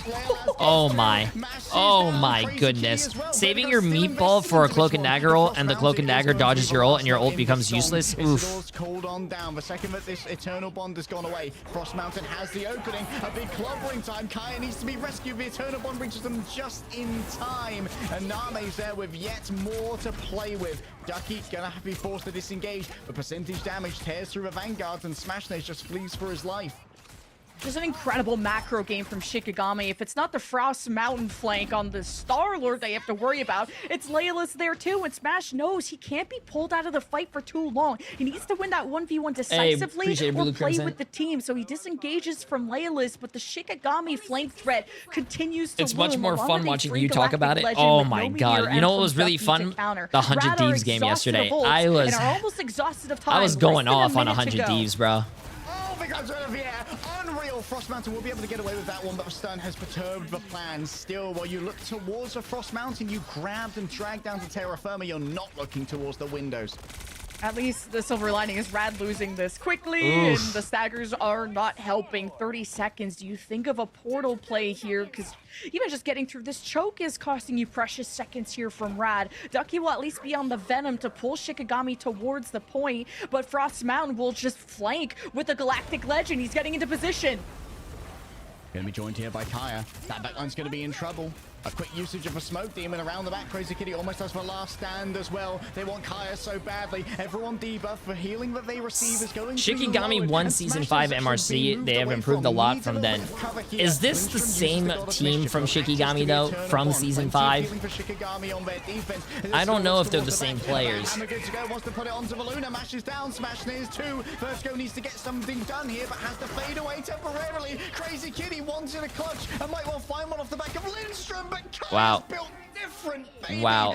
[SPEAKER 3] Oh my. Oh my goodness. Saving your meatball for a cloak and dagger ult, and the cloak and dagger dodges your ult, and your ult becomes useless. Oof.
[SPEAKER 15] Cold on down. The second that this Eternal Bond has gone away, Frost Mountain has the opening. A big clobbering time. Kaya needs to be rescued. The Eternal Bond reaches them just in time. And Name's there with yet more to play with. Ducky gonna have to be forced to disengage. The percentage damage tears through the Vanguards, and Smashnez just flees for his life.
[SPEAKER 14] Just an incredible macro game from Shikigami. If it's not the Frost Mountain flank on the Star-Lord they have to worry about, it's Layla's there too, and Smash knows he can't be pulled out of the fight for too long. He needs to win that 1v1 decisively or play with the team, so he disengages from Layla's, but the Shikigami flank threat continues to
[SPEAKER 3] It's much more fun watching you talk about it. Oh my god. You know what was really fun? The 100 Thieves game yesterday. I was going off on 100 Thieves, bro.
[SPEAKER 15] Comes out of the air. Unreal. Frost Mountain will be able to get away with that one, but the stun has perturbed the plan. Still, while you look towards the Frost Mountain, you grabbed and dragged down to terra firma. You're not looking towards the windows.
[SPEAKER 14] At least the silver lining is Rad losing this quickly, and the staggers are not helping. 30 seconds. Do you think of a portal play here? Because even just getting through this choke is costing you precious seconds here from Rad. Ducky will at least be on the Venom to pull Shikigami towards the point, but Frost Mountain will just flank with the Galactic Legend. He's getting into position.
[SPEAKER 15] Gonna be joined here by Kaya. That backline's gonna be in trouble. A quick usage of a smoke demon around the back. Crazy Kitty almost has the last stand as well. They want Kaya so badly. Everyone debuff. The healing that they receive is going
[SPEAKER 3] Shikigami won Season 5 MRC. They have improved a lot from then. Is this the same team from Shikigami, though, from Season 5? I don't know if they're the same players.
[SPEAKER 15] Wants to put it onto the Luna. Mashes down. Smashnez too. First go needs to get something done here, but has to fade away temporarily. Crazy Kitty wanted a clutch and might well find one off the back of Lindstrom.
[SPEAKER 3] Wow. Wow.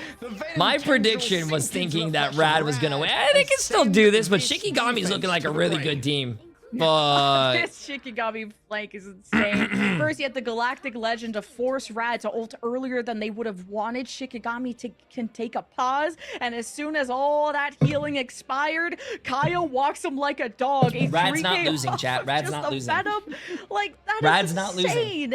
[SPEAKER 3] My prediction was thinking that Rad was going to win. They can still do this, but Shikigami's looking like a really good team. But
[SPEAKER 14] this Shikigami flank is insane. First, you had the Galactic Legend to force Rad to ult earlier than they would have wanted. Shikigami can take a pause, and as soon as all that healing expired, Kaya walks him like a dog.
[SPEAKER 3] Rad's not losing, chat. Rad's not losing.
[SPEAKER 14] Like, that
[SPEAKER 3] Rad's
[SPEAKER 14] is
[SPEAKER 3] not
[SPEAKER 14] insane.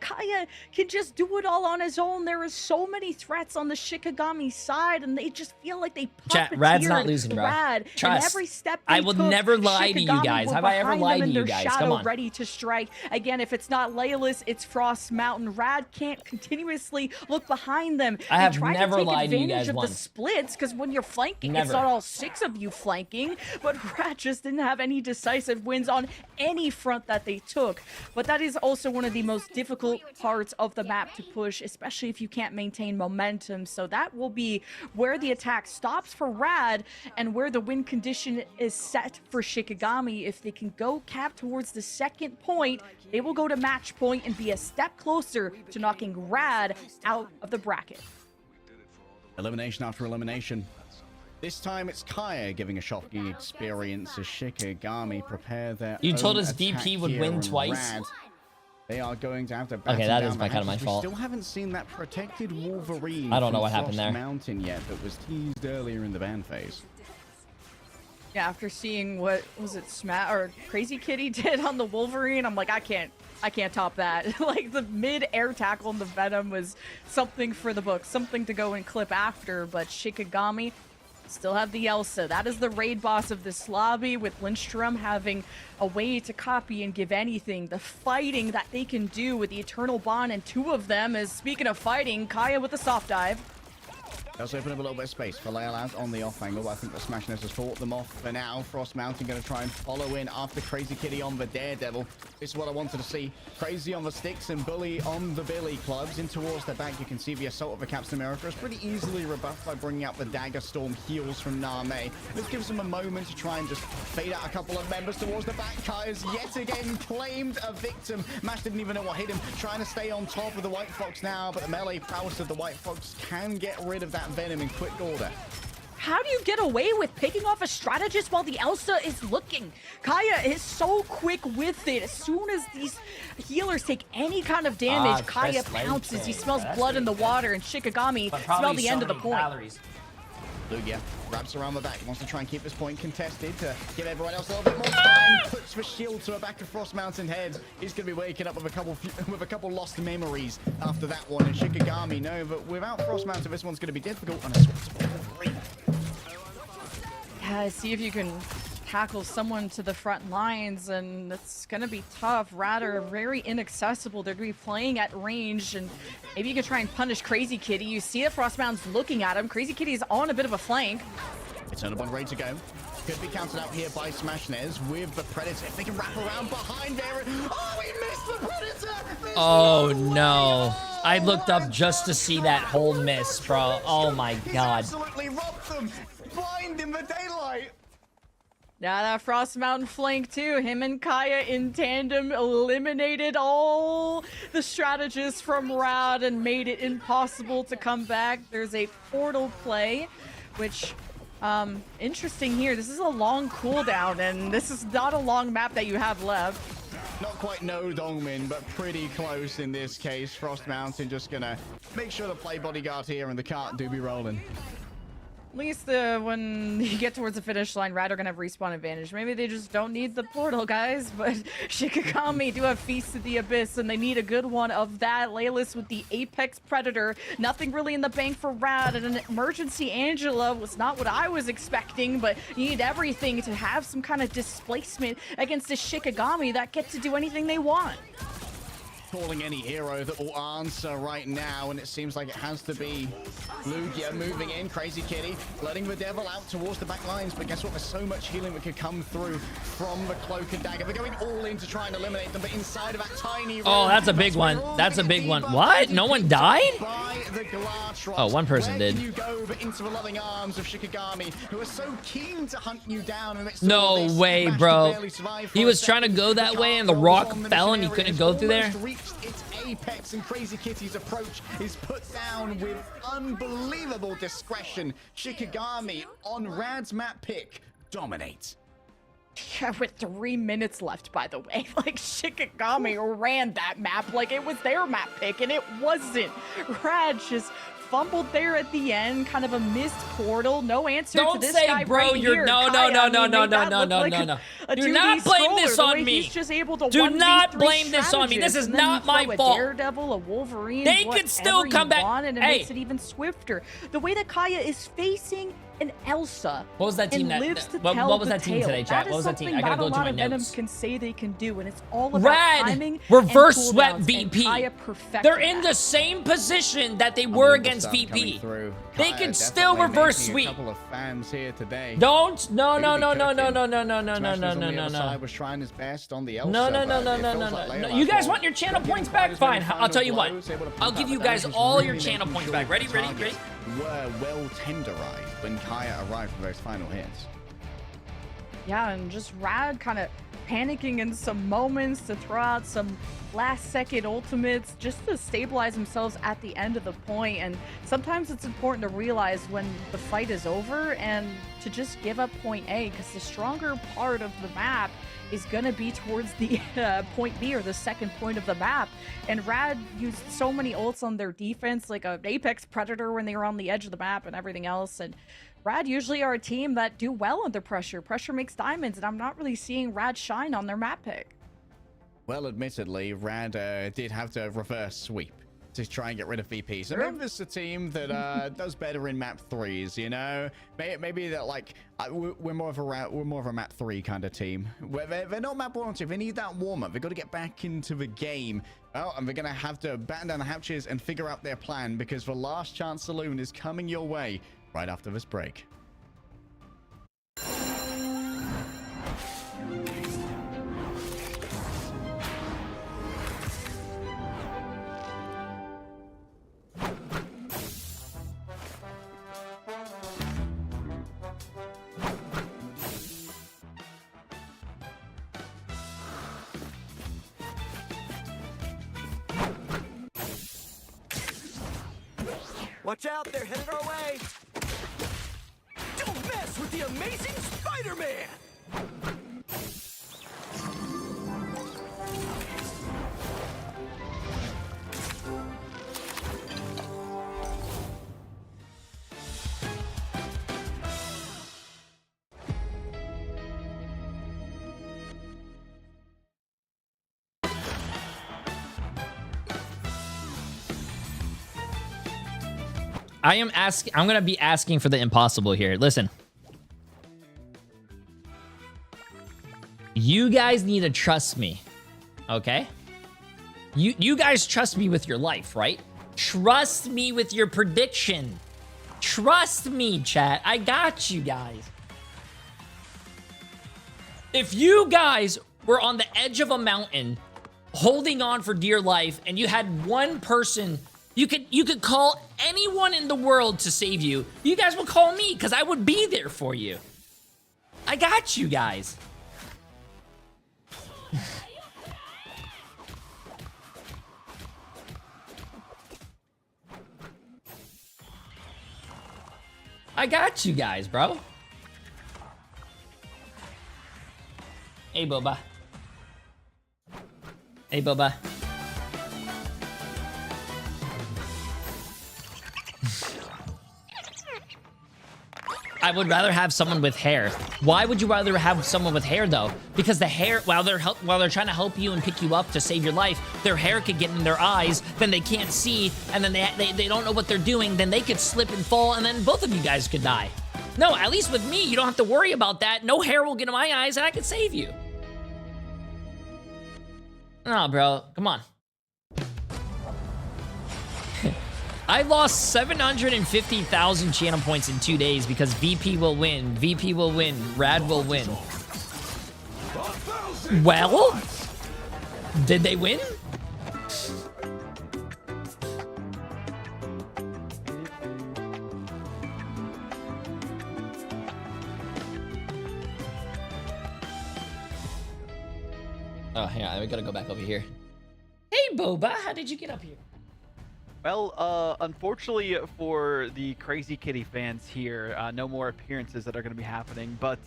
[SPEAKER 14] Kaya can just do it all on his own. There are so many threats on the Shikigami side, and they just feel like they puppeteered
[SPEAKER 3] Rad's not losing, bro.
[SPEAKER 14] Rad.
[SPEAKER 3] Trust.
[SPEAKER 14] And every step
[SPEAKER 3] I will never lie to you guys. Have I ever lied to you guys? Come on.
[SPEAKER 14] Ready to strike. Again, if it's not Layla's, it's Frost Mountain. Rad can't continuously look behind them.
[SPEAKER 3] I have never lied to you guys
[SPEAKER 14] of
[SPEAKER 3] once.
[SPEAKER 14] The splits, because when you're flanking, it's not all 6 of you flanking, but Rad just didn't have any decisive wins on any front that they took. But that is also one of the most difficult parts of the map to push, especially if you can't maintain momentum. So that will be where the attack stops for Rad and where the win condition is set for Shikigami. If they can go cap towards the second point, they will go to match point and be a step closer to knocking Rad out of the bracket.
[SPEAKER 15] Elimination after elimination. This time it's Kaya giving a shocking experience as Shikigami prepare their
[SPEAKER 3] You told
[SPEAKER 15] own
[SPEAKER 3] us DP would win twice?
[SPEAKER 15] Rad. They are going to have to
[SPEAKER 3] okay, that is kind of my fault.
[SPEAKER 15] We still haven't seen that protected Wolverine.
[SPEAKER 3] I don't know what happened there.
[SPEAKER 15] Mountain yet that was teased earlier in the ban phase.
[SPEAKER 14] Yeah, after seeing what was it, Crazy Kitty did on the Wolverine, I'm like, I can't top that. Like, the mid-air tackle on the Venom was something for the book, something to go and clip after, but Shikigami still have the Elsa. That is the raid boss of this lobby, with Lindstrom having a way to copy and give anything. The fighting that they can do with the Eternal Bond, and 2 of them is, speaking of fighting, Kaya with the soft dive.
[SPEAKER 15] Does open up a little bit of space for Layla on the off angle, but I think the Smashnez has fought them off for now. Frost Mountain going to try and follow in after Crazy Kitty on the Daredevil. This is what I wanted to see. Crazy on the sticks and Bully on the Billy clubs. In towards the back, you can see the assault of the Captain America is pretty easily rebuffed by bringing out the Dagger Storm heals from Name. This gives them a moment to try and just fade out a couple of members towards the back. Kaya's yet again claimed a victim. Mash didn't even know what hit him. Trying to stay on top of the White Fox now, but the melee prowess of the White Fox can get rid of that Venom in quick order.
[SPEAKER 14] How do you get away with picking off a strategist while the Elsa is looking? Kaya is so quick with it. As soon as these healers take any kind of damage, Kaya pounces. He smells blood in the water, and Shikigami smell the end of the point.
[SPEAKER 15] Lugia wraps around the back, wants to try and keep this point contested to give everyone else a little bit more time. Puts the shield to the back of Frost Mountain head. He's going to be waking up with a couple lost memories after that one. And Shikigami, no, but without Frost Mountain, this one's going to be difficult. And a sweat spot for 3.
[SPEAKER 14] Yeah, see if you can tackle someone to the front lines, and it's gonna be tough. Rad are very inaccessible. They're gonna be playing at range, and maybe you can try and punish Crazy Kitty. You see that Frostbound's looking at him. Crazy Kitty's on a bit of a flank.
[SPEAKER 15] Eternal Bond ready to go. Could be counted out here by Smashnez with the Predator. If they can wrap around behind there. Oh, he missed the Predator!
[SPEAKER 3] Oh, no. I looked up just to see that whole miss, bro. Oh, my God.
[SPEAKER 15] He's absolutely robbed them. Blind in the daylight.
[SPEAKER 14] Now that Frost Mountain flank too. Him and Kaya in tandem eliminated all the strategists from Rad and made it impossible to come back. There's a portal play, which interesting here. This is a long cooldown, and this is not a long map that you have left.
[SPEAKER 15] Not quite no Dongmin, but pretty close in this case. Frost Mountain just gonna make sure to play bodyguard here, and the cart do be rolling.
[SPEAKER 14] At least when you get towards the finish line, Rad are gonna have respawn advantage. Maybe they just don't need the portal, guys, but Shikigami do have Feast of the Abyss, and they need a good one of that. Laylis with the Apex Predator. Nothing really in the bank for Rad, and an emergency Angela was not what I was expecting, but you need everything to have some kind of displacement against a Shikigami that get to do anything they want.
[SPEAKER 15] Calling any hero that will answer right now, and it seems like it has to be Lugia moving in. Crazy Kitty letting the devil out towards the back lines, but guess what? There's so much healing that could come through from the Cloak and Dagger. They're going all in to try and eliminate them, but inside of that tiny room,
[SPEAKER 3] oh, that's a big one. That's a big one. What? No one died? Oh, one person did.
[SPEAKER 15] You go into the loving arms of Shikigami, who are so keen to hunt you down.
[SPEAKER 3] No way, bro. He was trying to go that way, and the rock fell, and he couldn't go through there.
[SPEAKER 15] Its apex, and Crazy Kitty's approach is put down with unbelievable discretion. Shikigami on Rad's map pick dominates.
[SPEAKER 14] Yeah, with 3 minutes left, by the way. Like, Shikigami ran that map like it was their map pick, and it wasn't. Rad just fumbled there at the end, kind of a missed portal. No answer to this guy
[SPEAKER 3] bro,
[SPEAKER 14] right
[SPEAKER 3] you're
[SPEAKER 14] here.
[SPEAKER 3] No. Do not blame this on me.
[SPEAKER 14] He's just able to
[SPEAKER 3] Do not blame this on me. This is not my fault.
[SPEAKER 14] A Daredevil, a Wolverine,
[SPEAKER 3] they could still come back.
[SPEAKER 14] And it makes it even swifter. The way that Kaya is facing an Elsa.
[SPEAKER 3] What was that team
[SPEAKER 14] what
[SPEAKER 3] was that team today, chat? What was that team? I gotta go to my notes.
[SPEAKER 14] Can say they can do, and it's all about
[SPEAKER 3] Rad
[SPEAKER 14] timing.
[SPEAKER 3] Reverse swept VP. They're in
[SPEAKER 14] that.
[SPEAKER 3] the same position that they were against VP. They can still reverse sweep.
[SPEAKER 15] A couple of fans here today.
[SPEAKER 3] Don't. No.
[SPEAKER 15] Was trying his best on the Elsa.
[SPEAKER 3] No. You guys want your channel points back? Fine. I'll tell you what. I'll give you guys all your channel points back. Ready?
[SPEAKER 15] Were well tenderized when Kaya arrived for those final hits.
[SPEAKER 14] Yeah, and just Rad kind of panicking in some moments to throw out some last-second ultimates just to stabilize themselves at the end of the point. And sometimes it's important to realize when the fight is over and to just give up point A, because the stronger part of the map is going to be towards the point B, or the second point of the map. And Rad used so many ults on their defense, like an Apex Predator when they were on the edge of the map and everything else. And Rad usually are a team that do well under pressure. Pressure makes diamonds, and I'm not really seeing Rad shine on their map pick.
[SPEAKER 15] Well, admittedly, Rad did have to reverse sweep to try and get rid of VP. So maybe this is a team that does better in map 3s, you know? Maybe that, like, we're more of a map 3 kind of team. They're not map 1 or 2. They need that warm-up. They've got to get back into the game. Oh, and they're going to have to batten down the hatches and figure out their plan, because the last chance saloon is coming your way right after this break.
[SPEAKER 5] Watch out, they're headed our way! Don't mess with the amazing Spider-Man!
[SPEAKER 3] I'm gonna be asking for the impossible here. Listen. You guys need to trust me, okay? You guys trust me with your life, right? Trust me with your prediction. Trust me, chat. I got you guys. If you guys were on the edge of a mountain, holding on for dear life, and you had one person, you could call anyone in the world to save you. You guys would call me, because I would be there for you. I got you guys. I got you guys, bro. Hey, Boba. Hey, Boba. I would rather have someone with hair. Why would you rather have someone with hair, though? Because the hair, while they're trying to help you and pick you up to save your life, their hair could get in their eyes, then they can't see, and then they don't know what they're doing, then they could slip and fall, and then both of you guys could die. No, at least with me, you don't have to worry about that. No hair will get in my eyes, and I can save you. No, bro, come on. I lost 750,000 channel points in 2 days because VP will win. VP will win. Rad will win. Well, did they win? Oh, hang on. We gotta go back over here. Hey, Boba, how did you get up here?
[SPEAKER 13] Well, unfortunately for the Crazy Kitty fans here, no more appearances that are going to be happening. But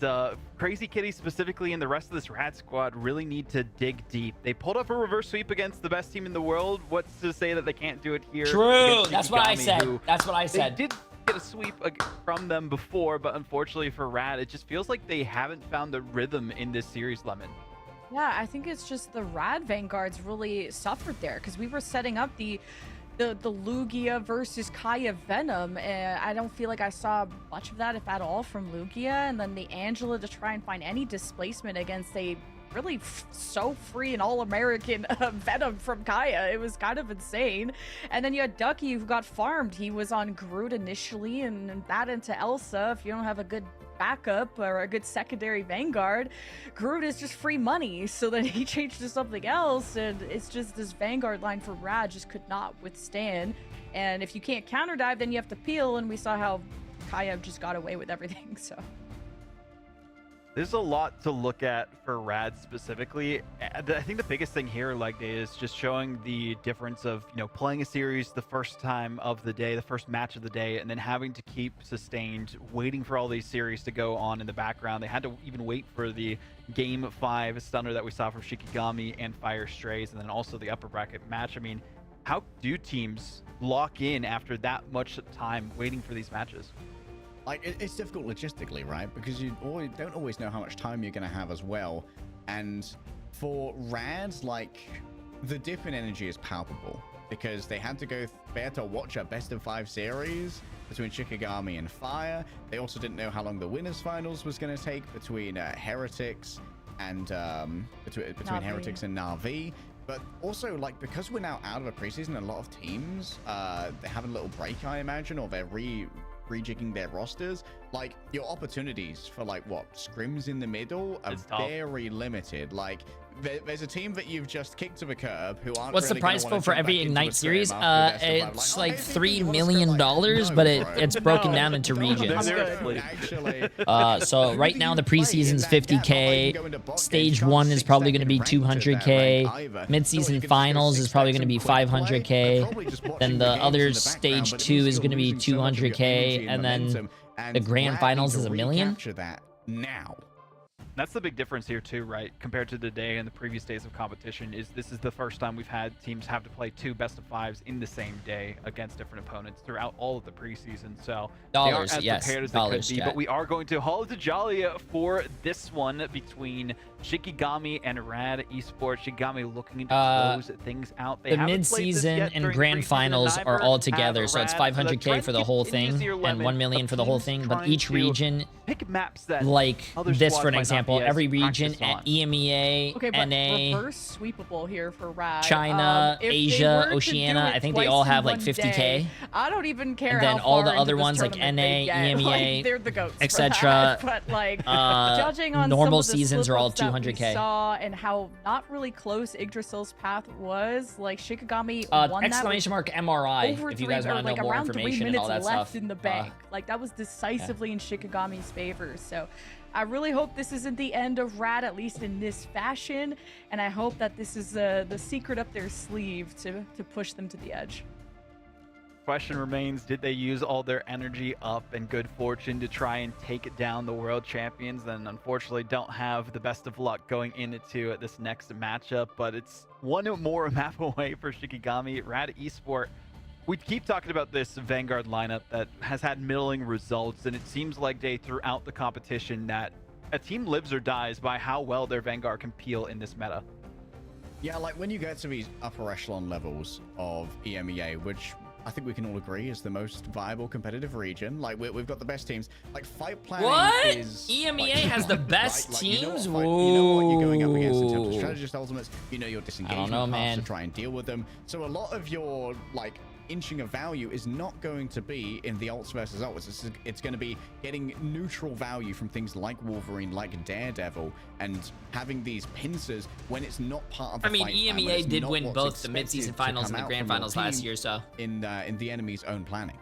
[SPEAKER 13] Crazy Kitty specifically and the rest of this Rat Squad really need to dig deep. They pulled up a reverse sweep against the best team in the world. What's to say that they can't do it here?
[SPEAKER 3] True. That's what I said. That's what I said.
[SPEAKER 13] They did get a sweep from them before, but unfortunately for Rad, it just feels like they haven't found the rhythm in this series, Lemon.
[SPEAKER 14] Yeah, I think it's just the Rad Vanguards really suffered there because we were setting up the Lugia versus Kaya Venom, and I don't feel like I saw much of that, if at all, from Lugia. And then the Angela to try and find any displacement against a really so free and all-American Venom from Kaya. It was kind of insane. And then you had Ducky, who got farmed. He was on Groot initially, and that into Elsa. If you don't have a good backup or a good secondary Vanguard, Groot is just free money. So then he changed to something else, and it's just this Vanguard line for Rad just could not withstand. And if you can't counter dive, then you have to peel, and we saw how Kaya just got away with everything. So
[SPEAKER 13] there's a lot to look at for Rad specifically. I think the biggest thing here, like, is just showing the difference of, you know, playing a series the first time of the day, the first match of the day, and then having to keep sustained, waiting for all these series to go on in the background. They had to even wait for the Game 5 stunner that we saw from Shikigami and Fire Strays, and then also the upper bracket match. I mean, how do teams lock in after that much time waiting for these matches?
[SPEAKER 15] Like, it's difficult logistically, right? Because you don't always know how much time you're going to have as well. And for Rads, like, the dip in energy is palpable because they had to watch a best of 5 series between Shikigami and Fire. They also didn't know how long the winners finals was going to take between Heretics and between Heretics and Na'Vi. But also, like, because we're now out of the preseason, a lot of teams they have a little break, I imagine, or they're rejigging their rosters. Like, your opportunities for, like, what, scrims in the middle are very limited. Like, there's a team that you've just kicked to the curb who aren't.
[SPEAKER 3] What's the prize pool for every Ignite series? It's like $3 million, but it's broken down into regions. So right now the preseason's 50K. Stage 1 is probably going to be 200K. Mid-season finals is probably going to be 500K. Then the other stage 2 is going to be 200K, and then the grand finals is $1 million.
[SPEAKER 15] Now.
[SPEAKER 13] That's the big difference here too, right? Compared to the day and the previous days of competition, is this is the first time we've had teams have to play 2 best of 5s in the same day against different opponents throughout all of the preseason. So they aren't as prepared as they could be. But we are going to Hall of the Jolly for this one between Shikigami and Rad Esports. Shikigami looking to close things out.
[SPEAKER 3] The mid-season and grand finals are all together, so it's 500K for the whole thing and 1 million for the whole thing. But each region,
[SPEAKER 13] pick maps that
[SPEAKER 3] like this for an example, every region at EMEA,
[SPEAKER 14] okay, but
[SPEAKER 3] NA,
[SPEAKER 14] reverse sweepable here for Rad.
[SPEAKER 3] China, Asia, Oceania. I think they all have like 50K.
[SPEAKER 14] I don't even care.
[SPEAKER 3] And then
[SPEAKER 14] how
[SPEAKER 3] all
[SPEAKER 14] far
[SPEAKER 3] the other
[SPEAKER 14] into this
[SPEAKER 3] ones like
[SPEAKER 14] tournament
[SPEAKER 3] NA,
[SPEAKER 14] they get.
[SPEAKER 3] EMEA,
[SPEAKER 14] Like, they're the goats,
[SPEAKER 3] etc.
[SPEAKER 14] But like judging on
[SPEAKER 3] normal
[SPEAKER 14] some of the
[SPEAKER 3] seasons are all
[SPEAKER 14] slip-ups that we
[SPEAKER 3] 200K.
[SPEAKER 14] saw and how not really close Yggdrasil's path was, like Shikigami won
[SPEAKER 3] exclamation mark MRI if you guys want to know more
[SPEAKER 14] around 3
[SPEAKER 3] information and all that
[SPEAKER 14] minutes left
[SPEAKER 3] stuff.
[SPEAKER 14] in the bank. Like that was decisively in Shikigami's favor. So I really hope this isn't the end of Rad, at least in this fashion, and I hope that this is the secret up their sleeve to push them to the edge.
[SPEAKER 13] Question remains, did they use all their energy up and good fortune to try and take down the world champions? Then unfortunately don't have the best of luck going into this next matchup, but it's one more map away for Shikigami. Rad Esport, we keep talking about this Vanguard lineup that has had middling results, and it seems like throughout the competition that a team lives or dies by how well their Vanguard can peel in this meta.
[SPEAKER 15] Yeah, like when you get to these upper echelon levels of EMEA, which I think we can all agree is the most viable competitive region. Like we've got the best teams. Like fight planning is
[SPEAKER 3] EMEA
[SPEAKER 15] like,
[SPEAKER 3] has the best
[SPEAKER 15] right? Like,
[SPEAKER 3] teams.
[SPEAKER 15] you know what you're going up against in terms of strategist ultimates. You know your disengagement paths
[SPEAKER 3] man.
[SPEAKER 15] to try and deal with them. So a lot of your like inching of value is not going to be in the ults versus ults. It's going to be getting neutral value from things like Wolverine, like Daredevil, and having these pincers when it's not part of the fight plan, when
[SPEAKER 3] EMEA
[SPEAKER 15] it's
[SPEAKER 3] did
[SPEAKER 15] not
[SPEAKER 3] win
[SPEAKER 15] what's
[SPEAKER 3] both the
[SPEAKER 15] expected
[SPEAKER 3] mid-season
[SPEAKER 15] to
[SPEAKER 3] finals
[SPEAKER 15] come
[SPEAKER 3] and the
[SPEAKER 15] out
[SPEAKER 3] grand
[SPEAKER 15] from your
[SPEAKER 3] finals last
[SPEAKER 15] team
[SPEAKER 3] year, so
[SPEAKER 15] in the enemy's own planning.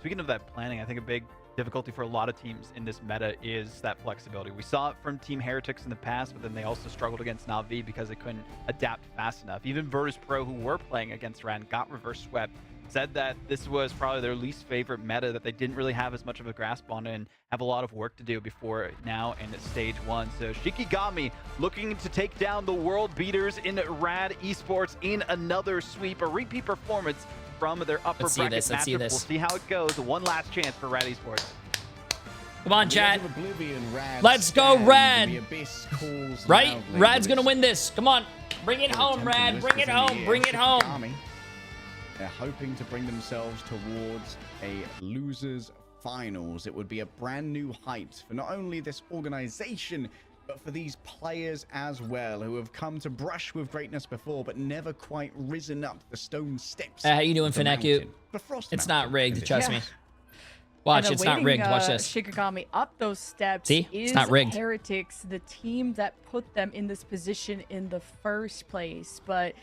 [SPEAKER 13] Speaking of that planning, I think a big difficulty for a lot of teams in this meta is that flexibility. We saw it from Team Heretics in the past, but then they also struggled against Na'Vi because they couldn't adapt fast enough. Even Virtus Pro, who were playing against Rand, got reverse swept, said that this was probably their least favorite meta, that they didn't really have as much of a grasp on it and have a lot of work to do before now in stage 1. So Shikigami looking to take down the world beaters in Rad Esports in another sweep, a repeat performance from their upper bracket matchup. We'll see how it goes. One last chance for Rad Esports.
[SPEAKER 3] Come on, chat. Let's go, Rad. Right? Rad's gonna win this. Come on. Bring it home, Rad. Bring it home. Bring it home.
[SPEAKER 15] They're hoping to bring themselves towards a losers finals. It would be a brand new height for not only this organization, but for these players as well, who have come to brush with greatness before, but never quite risen up the stone steps.
[SPEAKER 3] How you doing, Fnacu? It's not rigged, trust me. Watch, it's not rigged. Watch this.
[SPEAKER 14] Shikigami up those steps.
[SPEAKER 3] See? It's not rigged.
[SPEAKER 14] Heretics, the team that put them in this position in the first place, but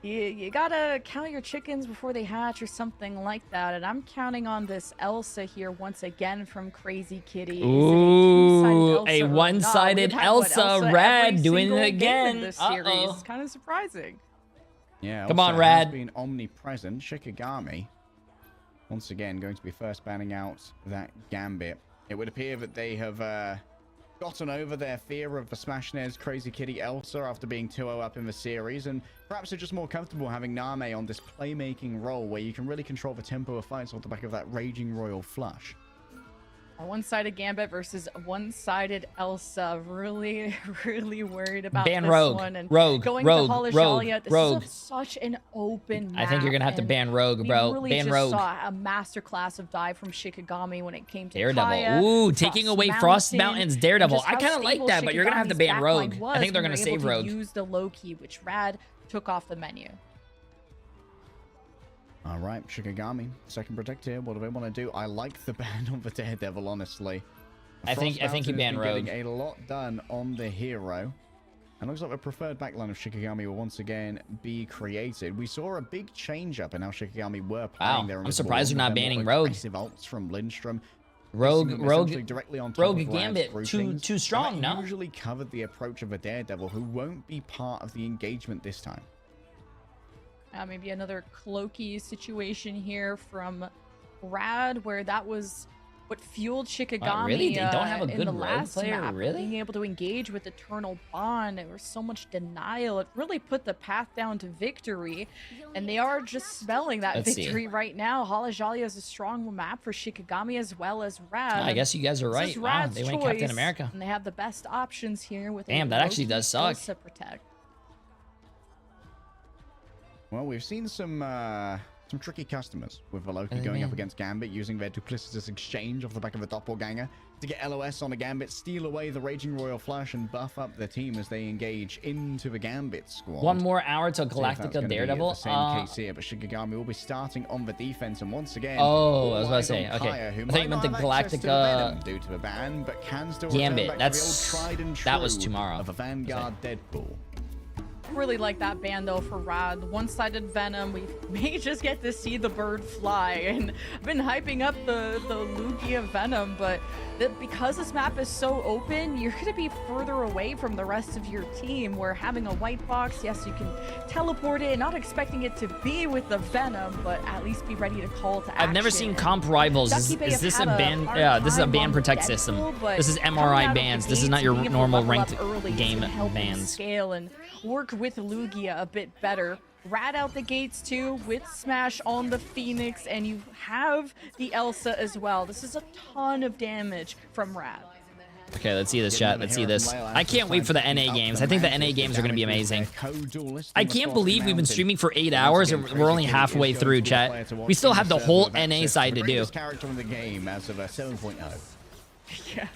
[SPEAKER 14] you gotta count your chickens before they hatch or something like that. And I'm counting on this Elsa here once again from Crazy Kitty.
[SPEAKER 3] Ooh, a one-sided Elsa. Rad doing it again.
[SPEAKER 14] This series. It's kind of surprising.
[SPEAKER 15] Yeah,
[SPEAKER 3] come on, Rad.
[SPEAKER 15] Has been omnipresent. Shikigami, once again, going to be first banning out that Gambit. It would appear that they have gotten over their fear of the Smashnez Crazy Kitty Elsa after being 2-0 up in the series, and perhaps they're just more comfortable having Name on this playmaking role where you can really control the tempo of fights off the back of that Raging Royal flush.
[SPEAKER 14] A one-sided Gambit versus a one-sided Elsa. Really, really worried about
[SPEAKER 3] ban
[SPEAKER 14] this
[SPEAKER 3] Rogue.
[SPEAKER 14] one. And
[SPEAKER 3] Rogue.
[SPEAKER 14] Going
[SPEAKER 3] Rogue.
[SPEAKER 14] to
[SPEAKER 3] Rogue.
[SPEAKER 14] This is such an open map.
[SPEAKER 3] I think you're gonna have to ban Rogue, bro.
[SPEAKER 14] We really
[SPEAKER 3] ban
[SPEAKER 14] just
[SPEAKER 3] Rogue.
[SPEAKER 14] saw a masterclass of dive from Shikigami when it came to
[SPEAKER 3] Daredevil.
[SPEAKER 14] Kaya,
[SPEAKER 3] Ooh, taking away Frost Mountain's Daredevil. I kind of like that, but you're gonna have to ban Rogue. I think they're gonna save Rogue.
[SPEAKER 14] Use the low-key, which Rad took off the menu.
[SPEAKER 15] All right, Shikigami, second protect here. What do they want to do? I like the ban on the Daredevil, honestly.
[SPEAKER 3] I think you ban Rogue.
[SPEAKER 15] Getting a lot done on the hero. And looks like the preferred backline of Shikigami will once again be created. We saw a big change up in how Shikigami were playing there.
[SPEAKER 3] I'm surprised you're not banning Rogue.
[SPEAKER 15] Ults from Lindstrom.
[SPEAKER 3] Rogue
[SPEAKER 15] Gambit
[SPEAKER 3] too strong, no?
[SPEAKER 15] Usually covered the approach of a Daredevil who won't be part of the engagement this time.
[SPEAKER 14] Maybe another cloaky situation here from Rad, where that was what fueled Shikigami
[SPEAKER 3] really? They don't have a
[SPEAKER 14] in
[SPEAKER 3] good
[SPEAKER 14] the
[SPEAKER 3] rogue
[SPEAKER 14] last
[SPEAKER 3] player,
[SPEAKER 14] map,
[SPEAKER 3] really?
[SPEAKER 14] being able to engage with Eternal Bond. There was so much denial. It really put the path down to victory, and they are just smelling that victory right now. Halajalia is a strong map for Shikigami as well as Rad.
[SPEAKER 3] I guess you guys are right. Wow, they went Captain America.
[SPEAKER 14] And they have the best options here with
[SPEAKER 3] Damn, that actually does suck.
[SPEAKER 14] Elsa Protect.
[SPEAKER 15] Well, we've seen some tricky customers with Veloki going up against Gambit, using their duplicitous exchange off the back of a doppelganger to get LOS on a Gambit, steal away the Raging Royal Flush, and buff up the team as they engage into the Gambit squad.
[SPEAKER 3] 1 more hour till Galactica Daredevil.
[SPEAKER 15] The same case here, but Shikigami will be starting on the defense, and once again,
[SPEAKER 3] oh, I was about to say, okay. I thought you meant the Galactica
[SPEAKER 15] due to the ban, but can still
[SPEAKER 3] Gambit. That's
[SPEAKER 15] tried and true
[SPEAKER 3] that was tomorrow.
[SPEAKER 15] Of a Vanguard Deadpool.
[SPEAKER 14] Really like that ban though for Rad. One-sided Venom. We may just get to see the bird fly, and I've been hyping up the Lugia Venom, but because this map is so open, you're gonna be further away from the rest of your team. Where having a white box, yes, you can teleport it, not expecting it to be with the Venom, but at least be ready to call to action.
[SPEAKER 3] I've never seen comp rivals. Is this a ban? Yeah, this is a ban protect system. This is MRI bans. This is not your normal ranked game bans.
[SPEAKER 14] Scale and work with Lugia a bit better. Rad out the gates too with Smash on the Phoenix, and you have the Elsa as well. This is a ton of damage from Rad.
[SPEAKER 3] Okay, let's see this, chat. Let's see this. I can't wait for the NA games. I think the NA games are going to be amazing. I can't believe we've been streaming for 8 hours and we're only halfway through, chat. We still have the whole NA side to do.
[SPEAKER 15] Character in the game as of a 7.0.
[SPEAKER 14] Yeah.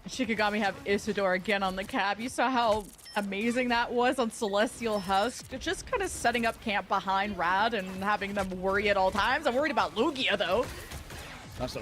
[SPEAKER 14] Shikigami have Isidore again on the cab. You saw how amazing that was on Celestial Husk. Just kind of setting up camp behind Rad and having them worry at all times. I'm worried about Lugia, though.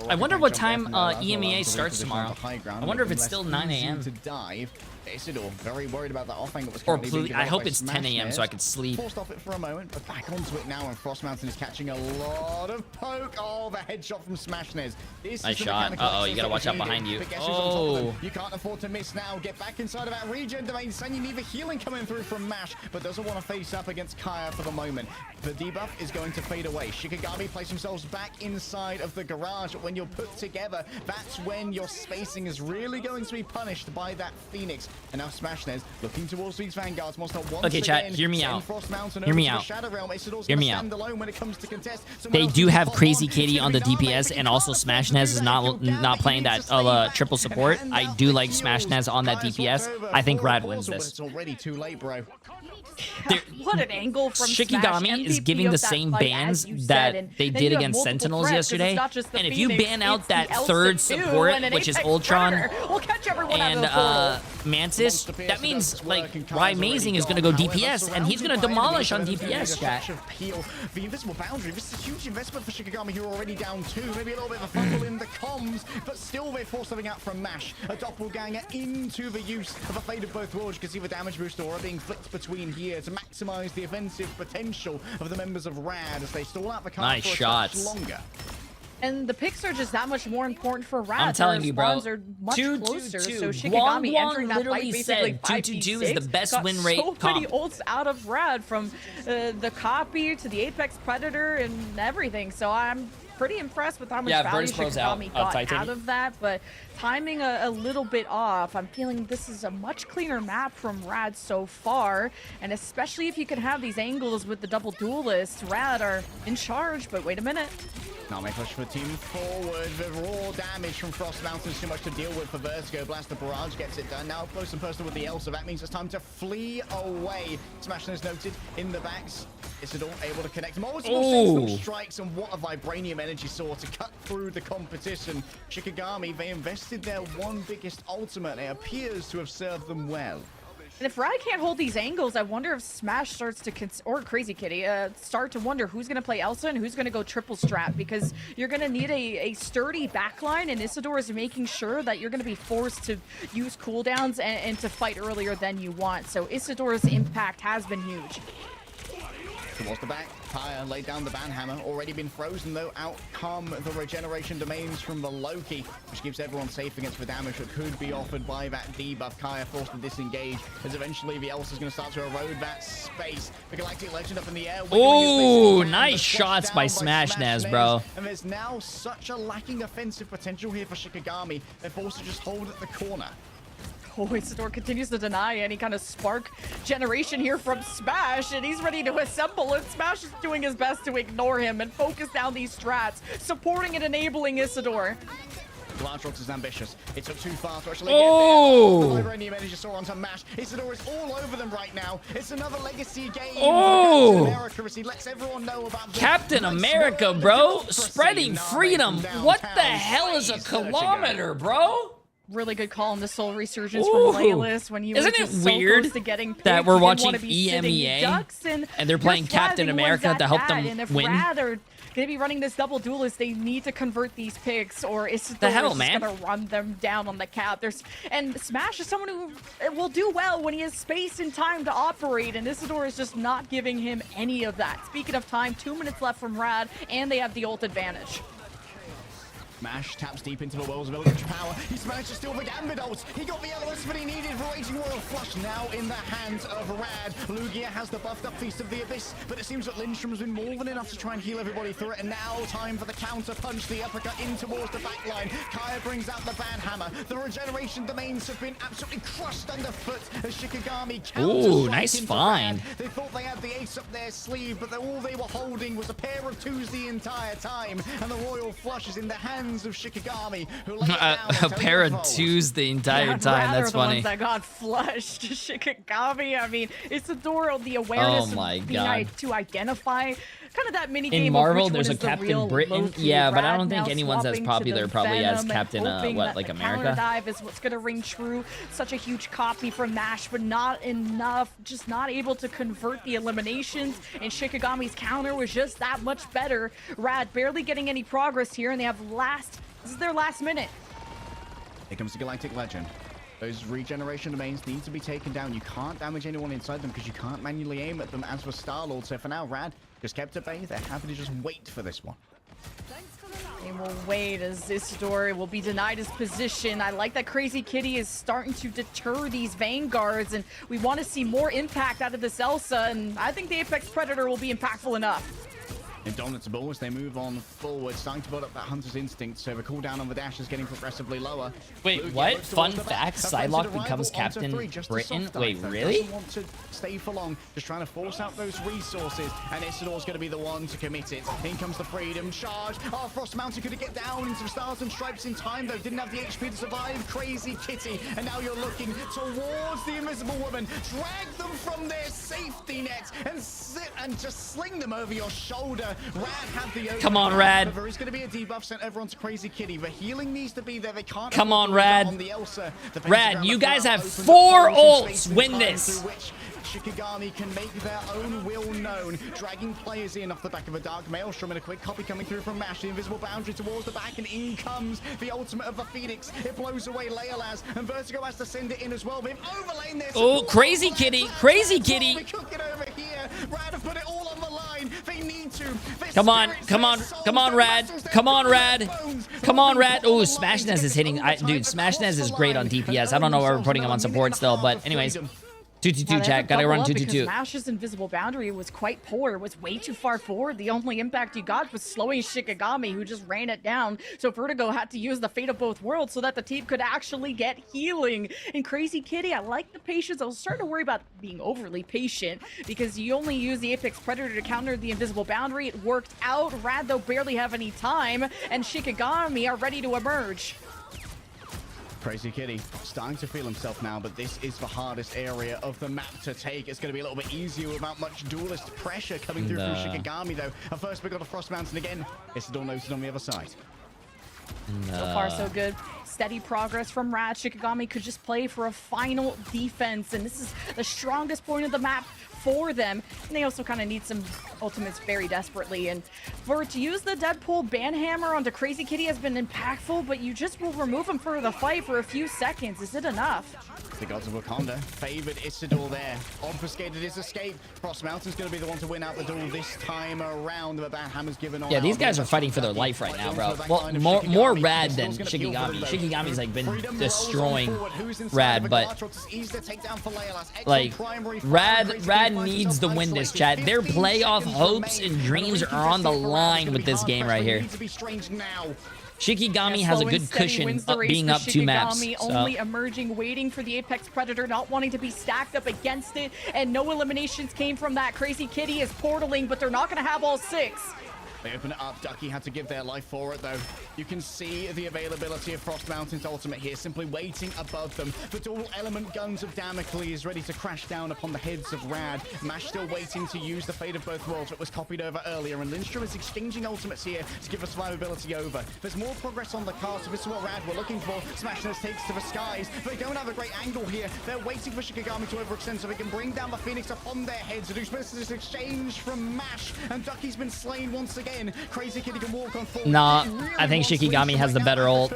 [SPEAKER 3] I wonder what time EMEA starts tomorrow. I wonder if it's still 9 a.m.
[SPEAKER 15] To dive. Isidore very worried about that off angle.
[SPEAKER 3] Or I hope it's 10 a.m. so I can sleep.
[SPEAKER 15] Forced off it for a moment, but back onto it now, and Frost Mountain is catching a lot of poke. Oh, the headshot from Smashnez.
[SPEAKER 3] Nice shot. Uh-oh, you gotta watch out behind you. Oh.
[SPEAKER 15] You can't afford to miss now. Get back inside of that regen domain. Sen, you need the healing coming through from Mash, but doesn't want to face up against Kaya for the moment. The debuff is going to fade away. Shikigami place themselves back inside of the garage. When you're put together, that's when your spacing is really going to be punished by that Phoenix. And now Smashnez looking towards these Vanguards.
[SPEAKER 3] Okay, chat, hear me out. Hear me out. Hear me out. They do have Crazy Kitty on the DPS, and also Smashnez is not playing that triple support. I do like Smashnez on that DPS. I think Rad wins this.
[SPEAKER 15] It's already too late, bro.
[SPEAKER 14] What an angle from
[SPEAKER 3] Shikigami is giving the same bans that they did against Sentinels yesterday. And if you ban out that third support, which is Ultron and Mantis, that means like Amazing is going to go DPS, and he's going to demolish on DPS, chat.
[SPEAKER 15] The invisible boundary, this is a huge investment for Shikigami, who are already down 2. Maybe a little bit of a fumble in the comms, but still they force something out from Mash. A doppelganger into the use of a Fate of Both Worlds. You can see the damage boost aura being flicked between here to maximize the offensive potential of the members of Rad as they stall out the card for a touch longer.
[SPEAKER 14] And the picks are just that much more important for Rad.
[SPEAKER 3] I'm telling you, bro.
[SPEAKER 14] Are much closer,
[SPEAKER 3] 2-2-2.
[SPEAKER 14] so Shikigami entering that
[SPEAKER 3] literally
[SPEAKER 14] fight
[SPEAKER 3] said
[SPEAKER 14] basically
[SPEAKER 3] 2-2-2 is the best win rate
[SPEAKER 14] so
[SPEAKER 3] comp.
[SPEAKER 14] many ults out of Rad, from the copy to the Apex Predator and everything. So I'm pretty impressed with how much value Shikigami got out of that, but timing a little bit off. I'm feeling this is a much cleaner map from Rad so far, and especially if you can have these angles with the double duelists. Rad are in charge, but wait a minute.
[SPEAKER 15] Now may push for team forward. The raw damage from Frost Mountain is too much to deal with for Vertigo. Blaster Barrage gets it done. Now close and personal with the Elsa. That means it's time to flee away. Smashing is noted in the backs. Isidore able to connect multiple strikes, and what a Vibranium energy saw to cut through the competition. Shikigami, they invested their one biggest ultimate. It appears to have served them well.
[SPEAKER 14] And if Rad can't hold these angles, I wonder if Smash starts to, or Crazy Kitty, start to wonder who's going to play Elsa and who's going to go triple strat, because you're going to need a sturdy backline, and Isidore is making sure that you're going to be forced to use cooldowns and to fight earlier than you want. So Isidore's impact has been huge.
[SPEAKER 15] Towards the back, Kaya laid down the banhammer. Already been frozen though. Out come the regeneration domains from the Loki, which keeps everyone safe against the damage that could be offered by that debuff. Kaya forced to disengage as eventually the Elsa's going to start to erode that space. The Galactic Legend up in the air.
[SPEAKER 3] Oh, nice shots by Smash Naz, bro.
[SPEAKER 15] And there's now such a lacking offensive potential here for Shikigami. They're forced to just hold at the corner.
[SPEAKER 14] Oh, Isidore continues to deny any kind of spark generation here from Smash, and he's ready to assemble, and Smash is doing his best to ignore him and focus down these strats, supporting and enabling Isidore.
[SPEAKER 15] Glantrox is ambitious. It took too far to actually
[SPEAKER 3] get
[SPEAKER 15] there. The energy saw onto Mash. Isidore is all over them right now. It's another legacy game.
[SPEAKER 3] Oh!
[SPEAKER 15] America, as he lets everyone know about
[SPEAKER 3] Captain America, bro. Spreading freedom. What the hell is a kilometer, bro?
[SPEAKER 14] Really good call on the Soul Resurgence from Laylis when you
[SPEAKER 3] Isn't
[SPEAKER 14] were
[SPEAKER 3] it
[SPEAKER 14] just
[SPEAKER 3] weird
[SPEAKER 14] so close to getting
[SPEAKER 3] that we're watching
[SPEAKER 14] EMEA
[SPEAKER 3] and they're playing Captain America to help them
[SPEAKER 14] and if
[SPEAKER 3] win?
[SPEAKER 14] They're gonna be running this double duelist, they need to convert these picks or it's
[SPEAKER 3] the hell, man?
[SPEAKER 14] Gonna run them down on the cap. And Smash is someone who will do well when he has space and time to operate, and Isidore is just not giving him any of that. Speaking of time, 2 minutes left from Rad, and they have the ult advantage.
[SPEAKER 15] Smash taps deep into the world's military power. He's managed to steal the Gambit ult. He got the elements that he needed for Raging Royal Flush now in the hands of Rad. Lugia has the buffed up Feast of the Abyss, but it seems that Lindstrom has been more than enough to try and heal everybody through it. And now time for the counter punch, the uppercut in towards the back line. Kaya brings out the banhammer. The regeneration domains have been absolutely crushed underfoot as Shikigami counters.
[SPEAKER 3] Ooh, nice find.
[SPEAKER 15] They thought they had the ace up their sleeve, but all they were holding was a pair of twos the entire time. And the Royal Flush is in the hands of Shikigami, who
[SPEAKER 3] a pair of twos the entire time. That's
[SPEAKER 14] the
[SPEAKER 3] funny.
[SPEAKER 14] Ones that got flushed. Shikigami. I mean, Isidore, the awareness of being to identify kind of that mini game.
[SPEAKER 3] In Marvel, there's a Captain Britain. Yeah, but I don't think anyone's as popular probably as Captain like America.
[SPEAKER 14] Dive is what's gonna ring true. Such a huge copy from Mash, but not enough. Just not able to convert the eliminations. And Shikigami's counter was just that much better. Rad barely getting any progress here, and they have this is their last minute.
[SPEAKER 15] Here comes the Galactic Legend. Those regeneration domains need to be taken down. You can't damage anyone inside them because you can't manually aim at them as for Star-Lord. So for now, Rad just kept at bay. They're happy to just wait for this one.
[SPEAKER 14] They will wait as Isidore will be denied his position. I like that Crazy Kitty is starting to deter these Vanguards, and we want to see more impact out of this Elsa, and I think the Apex Predator will be impactful enough.
[SPEAKER 15] Indomitable as they move on forward, starting to build up that hunter's instinct, so the cooldown on the dash is getting progressively lower.
[SPEAKER 3] Wait, what? Fun fact, Psylocke becomes Captain Britain? Wait, really?
[SPEAKER 15] Doesn't want to stay for long, just trying to force out those resources, and Isidore's going to be the one to commit it. In comes the Freedom Charge. Oh, Frost Mountain could get down into Stars and Stripes in time, though. Didn't have the HP to survive. Crazy Kitty, and now you're looking towards the Invisible Woman. Drag them from their safety net and sit and just sling them over your shoulder. Rad had the
[SPEAKER 3] come on, Rad.
[SPEAKER 15] There is going to be a debuff sent everyone to Crazy Kitty. The healing needs to be there. They can't.
[SPEAKER 3] Come on, Rad. On the Elsa. Rad, you guys have 4 ults. Win this.
[SPEAKER 15] Shikigami can make their own will known, dragging players in off the back of a Dark Maelstrom, and a quick copy coming through from Mash. The invisible boundary towards the back, and in comes the ultimate of the Phoenix. It blows away Leolaz, and Vertigo has to send it in as well. They've overlain this.
[SPEAKER 3] Oh, Crazy Kitty! Crazy Kitty!
[SPEAKER 15] Cooking over here. Rad have put it all on the line. They need to.
[SPEAKER 3] Come on, come on, come on, Rad! Come on, Rad! Come on, Rad! Oh, Smash Nez is hitting. Dude, Smash Nez is great on DPS. I don't know why we're putting him on support still, but anyways. 2-2-2, chat. Gotta run 2-2-2.
[SPEAKER 14] Mash's invisible boundary was quite poor. It was way too far forward. The only impact you got was slowing Shikigami, who just ran it down. So Vertigo had to use the Fate of Both Worlds so that the team could actually get healing. And Crazy Kitty, I like the patience. I was starting to worry about being overly patient because you only use the Apex Predator to counter the invisible boundary. It worked out. Rad, though, barely have any time. And Shikigami are ready to emerge.
[SPEAKER 15] Crazy Kitty starting to feel himself now, but this is the hardest area of the map to take. It's going to be a little bit easier without much duelist pressure coming through from Shikigami, though. At first, we got a Frost Mountain again. Isidore noted on the other side.
[SPEAKER 14] So far, so good. Steady progress from Rad. Shikigami could just play for a final defense, and this is the strongest point of the map for them. And they also kind of need some ultimates very desperately. And to use the Deadpool banhammer onto Crazy Kitty has been impactful, but you just will remove him for the fight for a few seconds. Is it enough?
[SPEAKER 15] The gods of Wakanda favored Isidore there. Obfuscated his escape. Frost Mountain's going to be the one to win out the duel this time around. But that hammer's given on.
[SPEAKER 3] Yeah, these guys are fighting for their life right now, bro. Well, more Rad than Shikigami. Shikigami's like been destroying Rad, but like Rad needs to win this, chat. Their playoff hopes and dreams are on the line with this game right here. Shikigami has a good cushion being up 2 maps.
[SPEAKER 14] Only emerging, waiting for the Apex Predator, not wanting to be stacked up against it, and no eliminations came from that. Crazy Kitty is portaling, but they're not going to have all 6.
[SPEAKER 15] They open it up. Ducky had to give their life for it, though. You can see the availability of Frost Mountain's ultimate here, simply waiting above them. The dual element guns of Damocles ready to crash down upon the heads of Rad. Mash still waiting to use the Fate of Both Worlds that was copied over earlier, and Lindstrom is exchanging ultimates here to give us survivability over. There's more progress on the card, so this is what Rad were looking for. Smashness takes to the skies. They don't have a great angle here. They're waiting for Shikigami to overextend so they can bring down the Phoenix upon their heads. The this exchange from Mash, and Ducky's been slain once again. Crazy Kitty can walk on forward.
[SPEAKER 3] Nah, I think Shikigami has the better ult.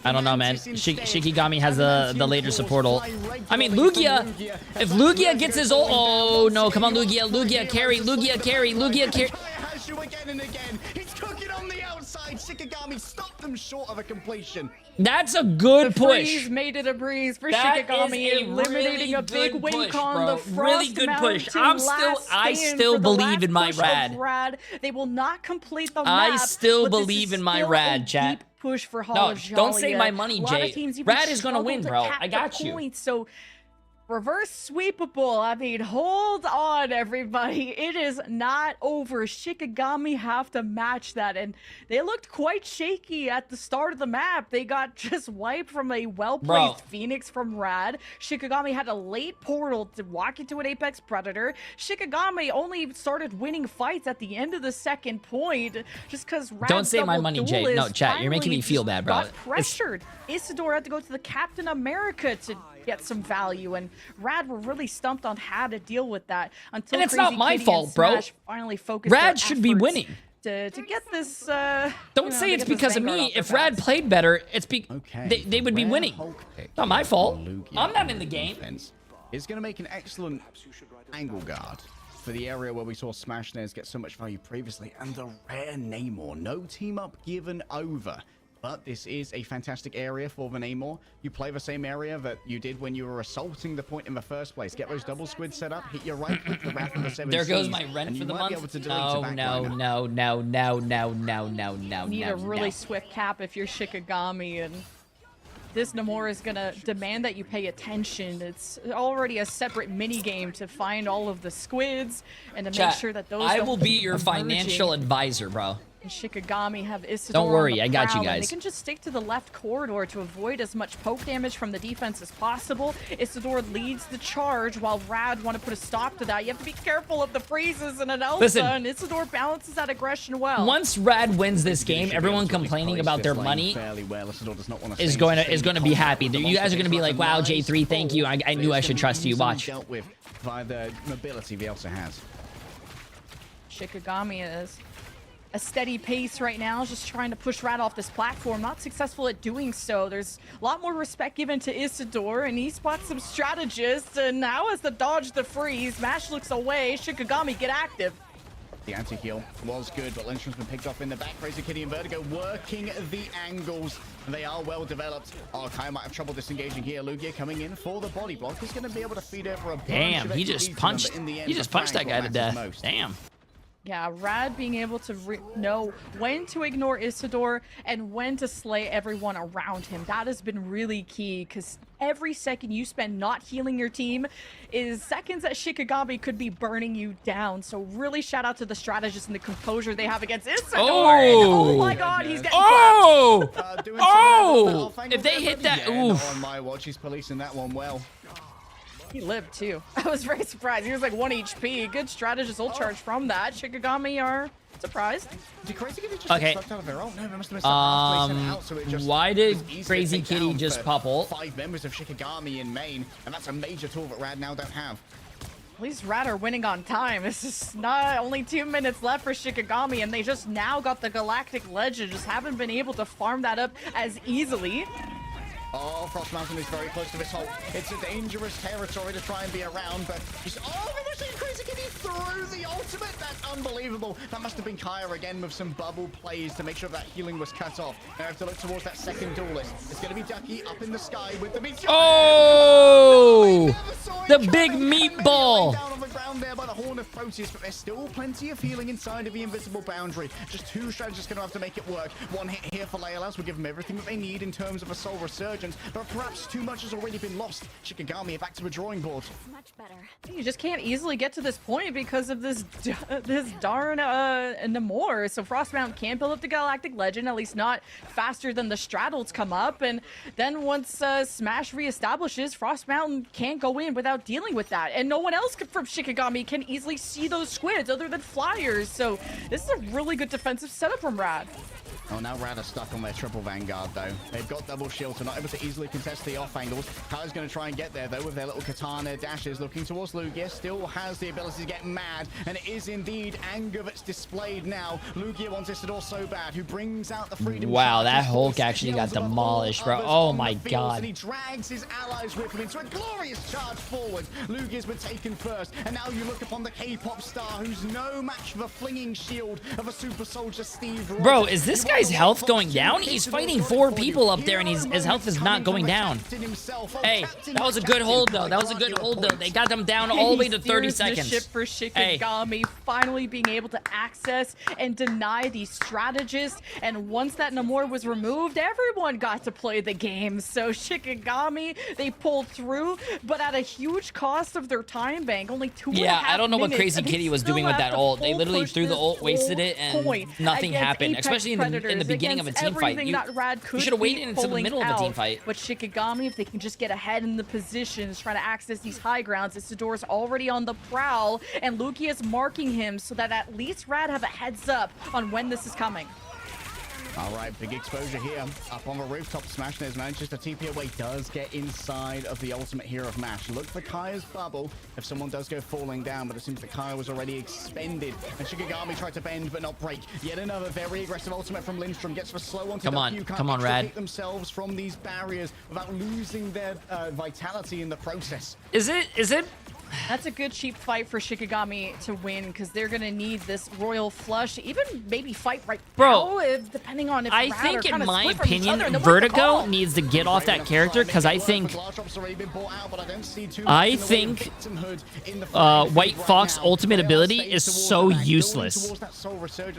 [SPEAKER 3] I don't know, man. Shikigami has the later support ult. I mean, Lugia, if Lugia gets his ult, oh no, come on, Lugia, Lugia carry, Lugia carry, Lugia carry.
[SPEAKER 15] You again and again. He's cooking on the outside. Shikigami stopped them short of a completion.
[SPEAKER 3] That's a good push.
[SPEAKER 14] Freeze made it a breeze for Shikigami, eliminating a big win con. The Frost
[SPEAKER 3] really good push. I still believe in my Rad.
[SPEAKER 14] They will not complete the map.
[SPEAKER 3] I still believe in my Rad, chat.
[SPEAKER 14] Push for
[SPEAKER 3] No, don't save my money, Jay. Rad is gonna win, bro. I got you.
[SPEAKER 14] Points, so reverse sweepable. I mean, hold on, everybody. It is not over. Shikigami have to match that, and they looked quite shaky at the start of the map. They got just wiped from a well-placed Phoenix from Rad. Shikigami had a late portal to walk into an Apex Predator. Shikigami only started winning fights at the end of the second point, just because Rad
[SPEAKER 3] don't say my money, Jay. No, chat. You're making me feel bad, bro.
[SPEAKER 14] Got pressured. Isidore had to go to the Captain America to get some value, and Rad were really stumped on how to deal with that until
[SPEAKER 3] and it's not my fault, bro.
[SPEAKER 14] Finally focused.
[SPEAKER 3] Rad should be winning.
[SPEAKER 14] To get this.
[SPEAKER 3] Don't say it's because of me. If Rad played better, it's they would be winning. Not my fault. I'm not in the game.
[SPEAKER 15] Is going to make an excellent angle guard for the area where we saw Smashness get so much value previously, and the rare Namor. No team up given over. But this is a fantastic area for the Namor. You play the same area that you did when you were assaulting the point in the first place. Get those double squids set up, hit your right click, the Wrath of the Seven
[SPEAKER 3] There goes
[SPEAKER 15] Seas,
[SPEAKER 3] my rent for the month.
[SPEAKER 14] Need a really swift cap if you're Shikigami, and this Namor is gonna demand that you pay attention. It's already a separate mini game to find all of the squids and to make sure that those.
[SPEAKER 3] I will be your financial advisor, bro.
[SPEAKER 14] Shikigami have Isidore.
[SPEAKER 3] Don't worry, I got you guys.
[SPEAKER 14] They can just stick to the left corridor to avoid as much poke damage from the defense as possible. Isidore leads the charge while Rad want to put a stop to that. You have to be careful of the freezes and an Elsa, and Isidore balances that aggression well.
[SPEAKER 3] Once Rad wins this game, everyone complaining about their money is going to be happy. You guys are going to be like, wow, Jay3, thank you. I knew I should trust you. Watch.
[SPEAKER 15] Dealt with by the mobility the Elsa has.
[SPEAKER 14] Shikigami is a steady pace right now, just trying to push Rad off this platform. Not successful at doing so. There's a lot more respect given to Isidore, and he spots some strategists, and now as the dodge the freeze, Mash looks away. Shikigami, get active.
[SPEAKER 15] The anti-heal was good, but Lindstrom's been picked off in the back. Crazy Kitty and Vertigo working the angles. They are well developed. Oh, Kai might have trouble disengaging here. Lugia coming in for the body block. He's going to be able to feed over a bunch
[SPEAKER 3] Damn,
[SPEAKER 15] of
[SPEAKER 3] he just punched. He just punched that guy to death. Damn.
[SPEAKER 14] Yeah, Rad being able to know when to ignore Isidore and when to slay everyone around him. That has been really key, because every second you spend not healing your team is seconds that Shikigami could be burning you down. So really shout out to the strategists and the composure they have against Isidore. Oh my god, he's getting
[SPEAKER 3] if they hit that, oof.
[SPEAKER 15] On my watch, he's policing that one well.
[SPEAKER 14] He lived too. I was very surprised. He was like 1 HP. Good strategist ult charge from that. Shikigami are surprised.
[SPEAKER 3] Okay. Why did Crazy Kitty just pop ult?
[SPEAKER 15] 5 members of Shikigami in main, and that's a major tool that Rad now don't have.
[SPEAKER 14] At least Rad are winning on time. This is not only 2 minutes left for Shikigami, and they just now got the Galactic Legend. Just haven't been able to farm that up as easily.
[SPEAKER 15] Oh, Frost Mountain is very close to this hole. It's a dangerous territory to try and be around, but just, oh, the machine crazy kitty through the ultimate. That's unbelievable. That must have been Kaya again with some bubble plays to make sure that healing was cut off. Now I have to look towards that second duelist. It's going to be Ducky up in the sky with the big...
[SPEAKER 3] Oh! The big meatball!
[SPEAKER 15] Down on the ground there by the Horn of Proteus, but there's still plenty of healing inside of the invisible boundary. Just two strategists going to have to make it work. One hit here for Leolas will give them everything that they need in terms of a soul resurgence, but perhaps too much has already been lost. Shikigami back to a drawing board.
[SPEAKER 14] Much better. You just can't easily get to this point because of this darn Namor. So Frost Mountain can't build up the Galactic Legend, at least not faster than the straddles come up. And then once Smash reestablishes, Frost Mountain can't go in without dealing with that. And no one else from Shikigami can easily see those squids other than flyers. So this is a really good defensive setup from Rad.
[SPEAKER 15] Oh, now Rad are stuck on their triple Vanguard, though. They've got double shield, so not able to easily contest the off angles. Kaya's going to try and get there, though, with their little katana dashes. Looking towards Lugia, still has the ability to get mad, and it is indeed anger that's displayed now. Lugia wants Isidore so bad, who brings out the freedom.
[SPEAKER 3] Wow, that Hulk actually got demolished, bro. Oh my god.
[SPEAKER 15] And he drags his allies with him into a glorious charge forward. Lugia's been taken first, and now you look upon the K-pop star, who's no match for the flinging shield of a super soldier Steve Rogers.
[SPEAKER 3] Bro, is this guy's health going down? He's fighting 4 people up there, and his health is not going down. Hey, that was a good hold, though. That was a good hold, though. They got them down all the way to 30 seconds.
[SPEAKER 14] The ship for Shikigami, finally being able to access and deny these strategists. And once that Namor was removed, everyone got to play the game. So Shikigami, they pulled through, but at a huge cost of their time bank. Only 2.5 minutes.
[SPEAKER 3] Yeah, I don't know what Crazy Kitty was doing with that ult. They literally threw the ult, wasted it, and nothing happened. Especially in the beginning of a team fight. You should have waited until the middle of the team fight.
[SPEAKER 14] But Shikigami, if they can just get ahead in the positions, trying to access these high grounds, Isidore's already on the prowl, and Lugia is marking him so that at least Rad have a heads up on when this is coming.
[SPEAKER 15] All right, big exposure here. Up on the rooftop, Smashner's manages to TP away. Does get inside of the ultimate here of Mash. Look for Kaya's bubble if someone does go falling down, but it seems that Kaya was already expended. And Shikigami tried to bend but not break. Yet another very aggressive ultimate from Lindstrom. Gets the slow onto the
[SPEAKER 3] come on, Rad.
[SPEAKER 15] Themselves from these barriers without losing their vitality in the process.
[SPEAKER 3] Is it?
[SPEAKER 14] That's a good cheap fight for Shikigami to win, because they're going to need this Royal Flush, even maybe fight right now, depending on if
[SPEAKER 3] I think, in my opinion, Vertigo needs to get off that character, because I think White Fox ultimate ability is so useless.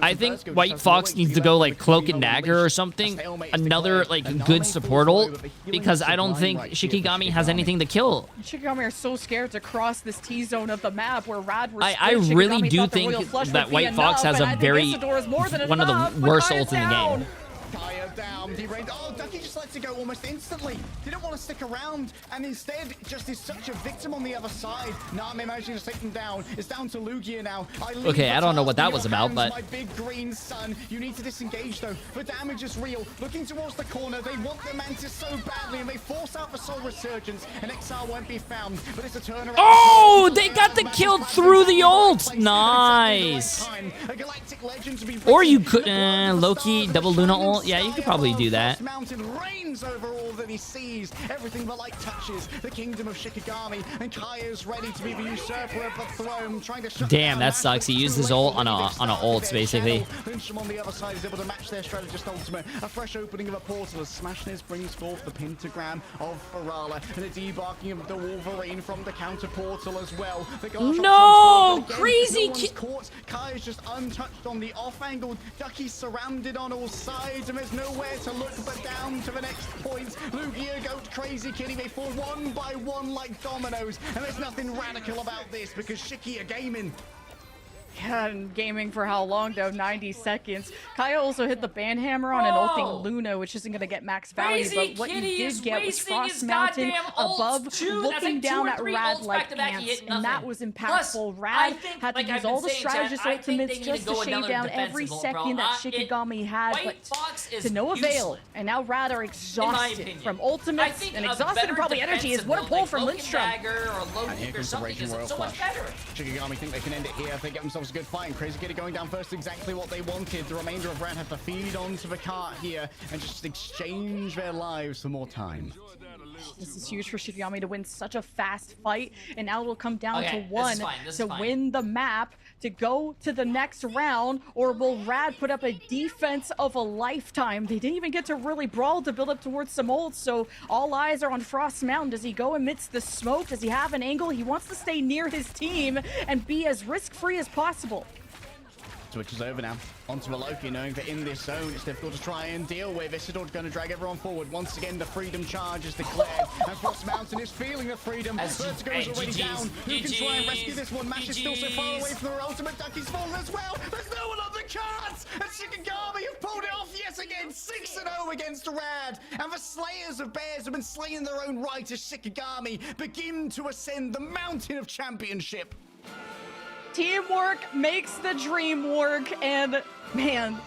[SPEAKER 3] I think White Fox needs to go like Cloak and Dagger or something, another like good support ult, because I don't think Shikigami has anything to kill.
[SPEAKER 14] Shikigami are so scared to cross this T-zone of the map where Rad was.
[SPEAKER 3] I really do think that White Fox has a very one of the worst ults in the game.
[SPEAKER 15] Kaya down, oh, Ducky just lets it go almost instantly. Didn't want to stick around, and instead just is such a victim on the other side. Nami managing to take them down. It's down to Lugia now.
[SPEAKER 3] Okay, I don't know what that was about, but
[SPEAKER 15] my big green sun. You need to disengage though. The damage is real. Looking towards the corner, they want the Mantis so badly, and they force out the Soul Resurgence. An Exile won't be found, but it's a turnaround.
[SPEAKER 3] Oh, they got the kill through the ult. Nice. Or you could Loki double Luna ult. Yeah, you could probably do that.
[SPEAKER 15] Mountain reigns over all that he sees. Everything the light touches. The kingdom of Shikigami, and Kaya's ready to be the usurper of the throne, trying to shut
[SPEAKER 3] Damn, that sucks. He used his ult on a ult basically.
[SPEAKER 15] Lindstrom on the other side is able to match their strategist ultimate. A fresh opening of a portal as Smashnes brings forth the pentagram of Farala, and a debarking of the Wolverine from the counter portal as well.
[SPEAKER 3] No, Crazy
[SPEAKER 15] caught. Kaya's just untouched on the off angle. Ducky's surrounded on all sides, and there's nowhere to look but down to the next point. Lugia goat Crazy Kitty, they fall one by one like dominoes, and there's nothing radical about this because Shiki are gaming.
[SPEAKER 14] Yeah, and gaming for how long though? 90 seconds. Kaya also hit the Banhammer on an ulting Luna, which isn't gonna get max value, but what you did get was Frost Mountain above, looking down at Rad like ants, and that was impactful. Rad had to use all the strategist ultimates just to shave down every second that Shikigami had, but to no avail. And now Rad are exhausted from ultimates, and exhausted and probably energy is what a pull from Lindstrom.
[SPEAKER 15] And here comes the Raging Royal Flush. Shikigami think they can end it here if they get themselves a good fight. And Crazy Kitty going down first, exactly what they wanted. The remainder of Rad have to feed onto the cart here and just exchange their lives for more time.
[SPEAKER 14] This is huge for Shikigami to win such a fast fight, and now it'll come down to
[SPEAKER 3] Okay,
[SPEAKER 14] one to win the map, to go to the next round, or will Rad put up a defense of a lifetime? They didn't even get to really brawl to build up towards some ults, so all eyes are on Frost Mountain. Does he go amidst the smoke? Does he have an angle? He wants to stay near his team and be as risk-free as possible.
[SPEAKER 15] Switches over now onto Maloki, knowing that in this zone it's difficult to try and deal with. Isidor's going to drag everyone forward. Once again, the freedom charge is declared, and Frost Mountain is feeling the freedom. Vertigo is already down. Who can try and rescue this one? Mash is still so far away from their ultimate. Ducky's fallen as well. There's no one on the cards, and Shikigami have pulled it off yet again. 6-0 against Rad, and the Slayers of Bears have been slain in their own right as Shikigami begin to ascend the mountain of championship.
[SPEAKER 14] Teamwork makes the dream work, and man,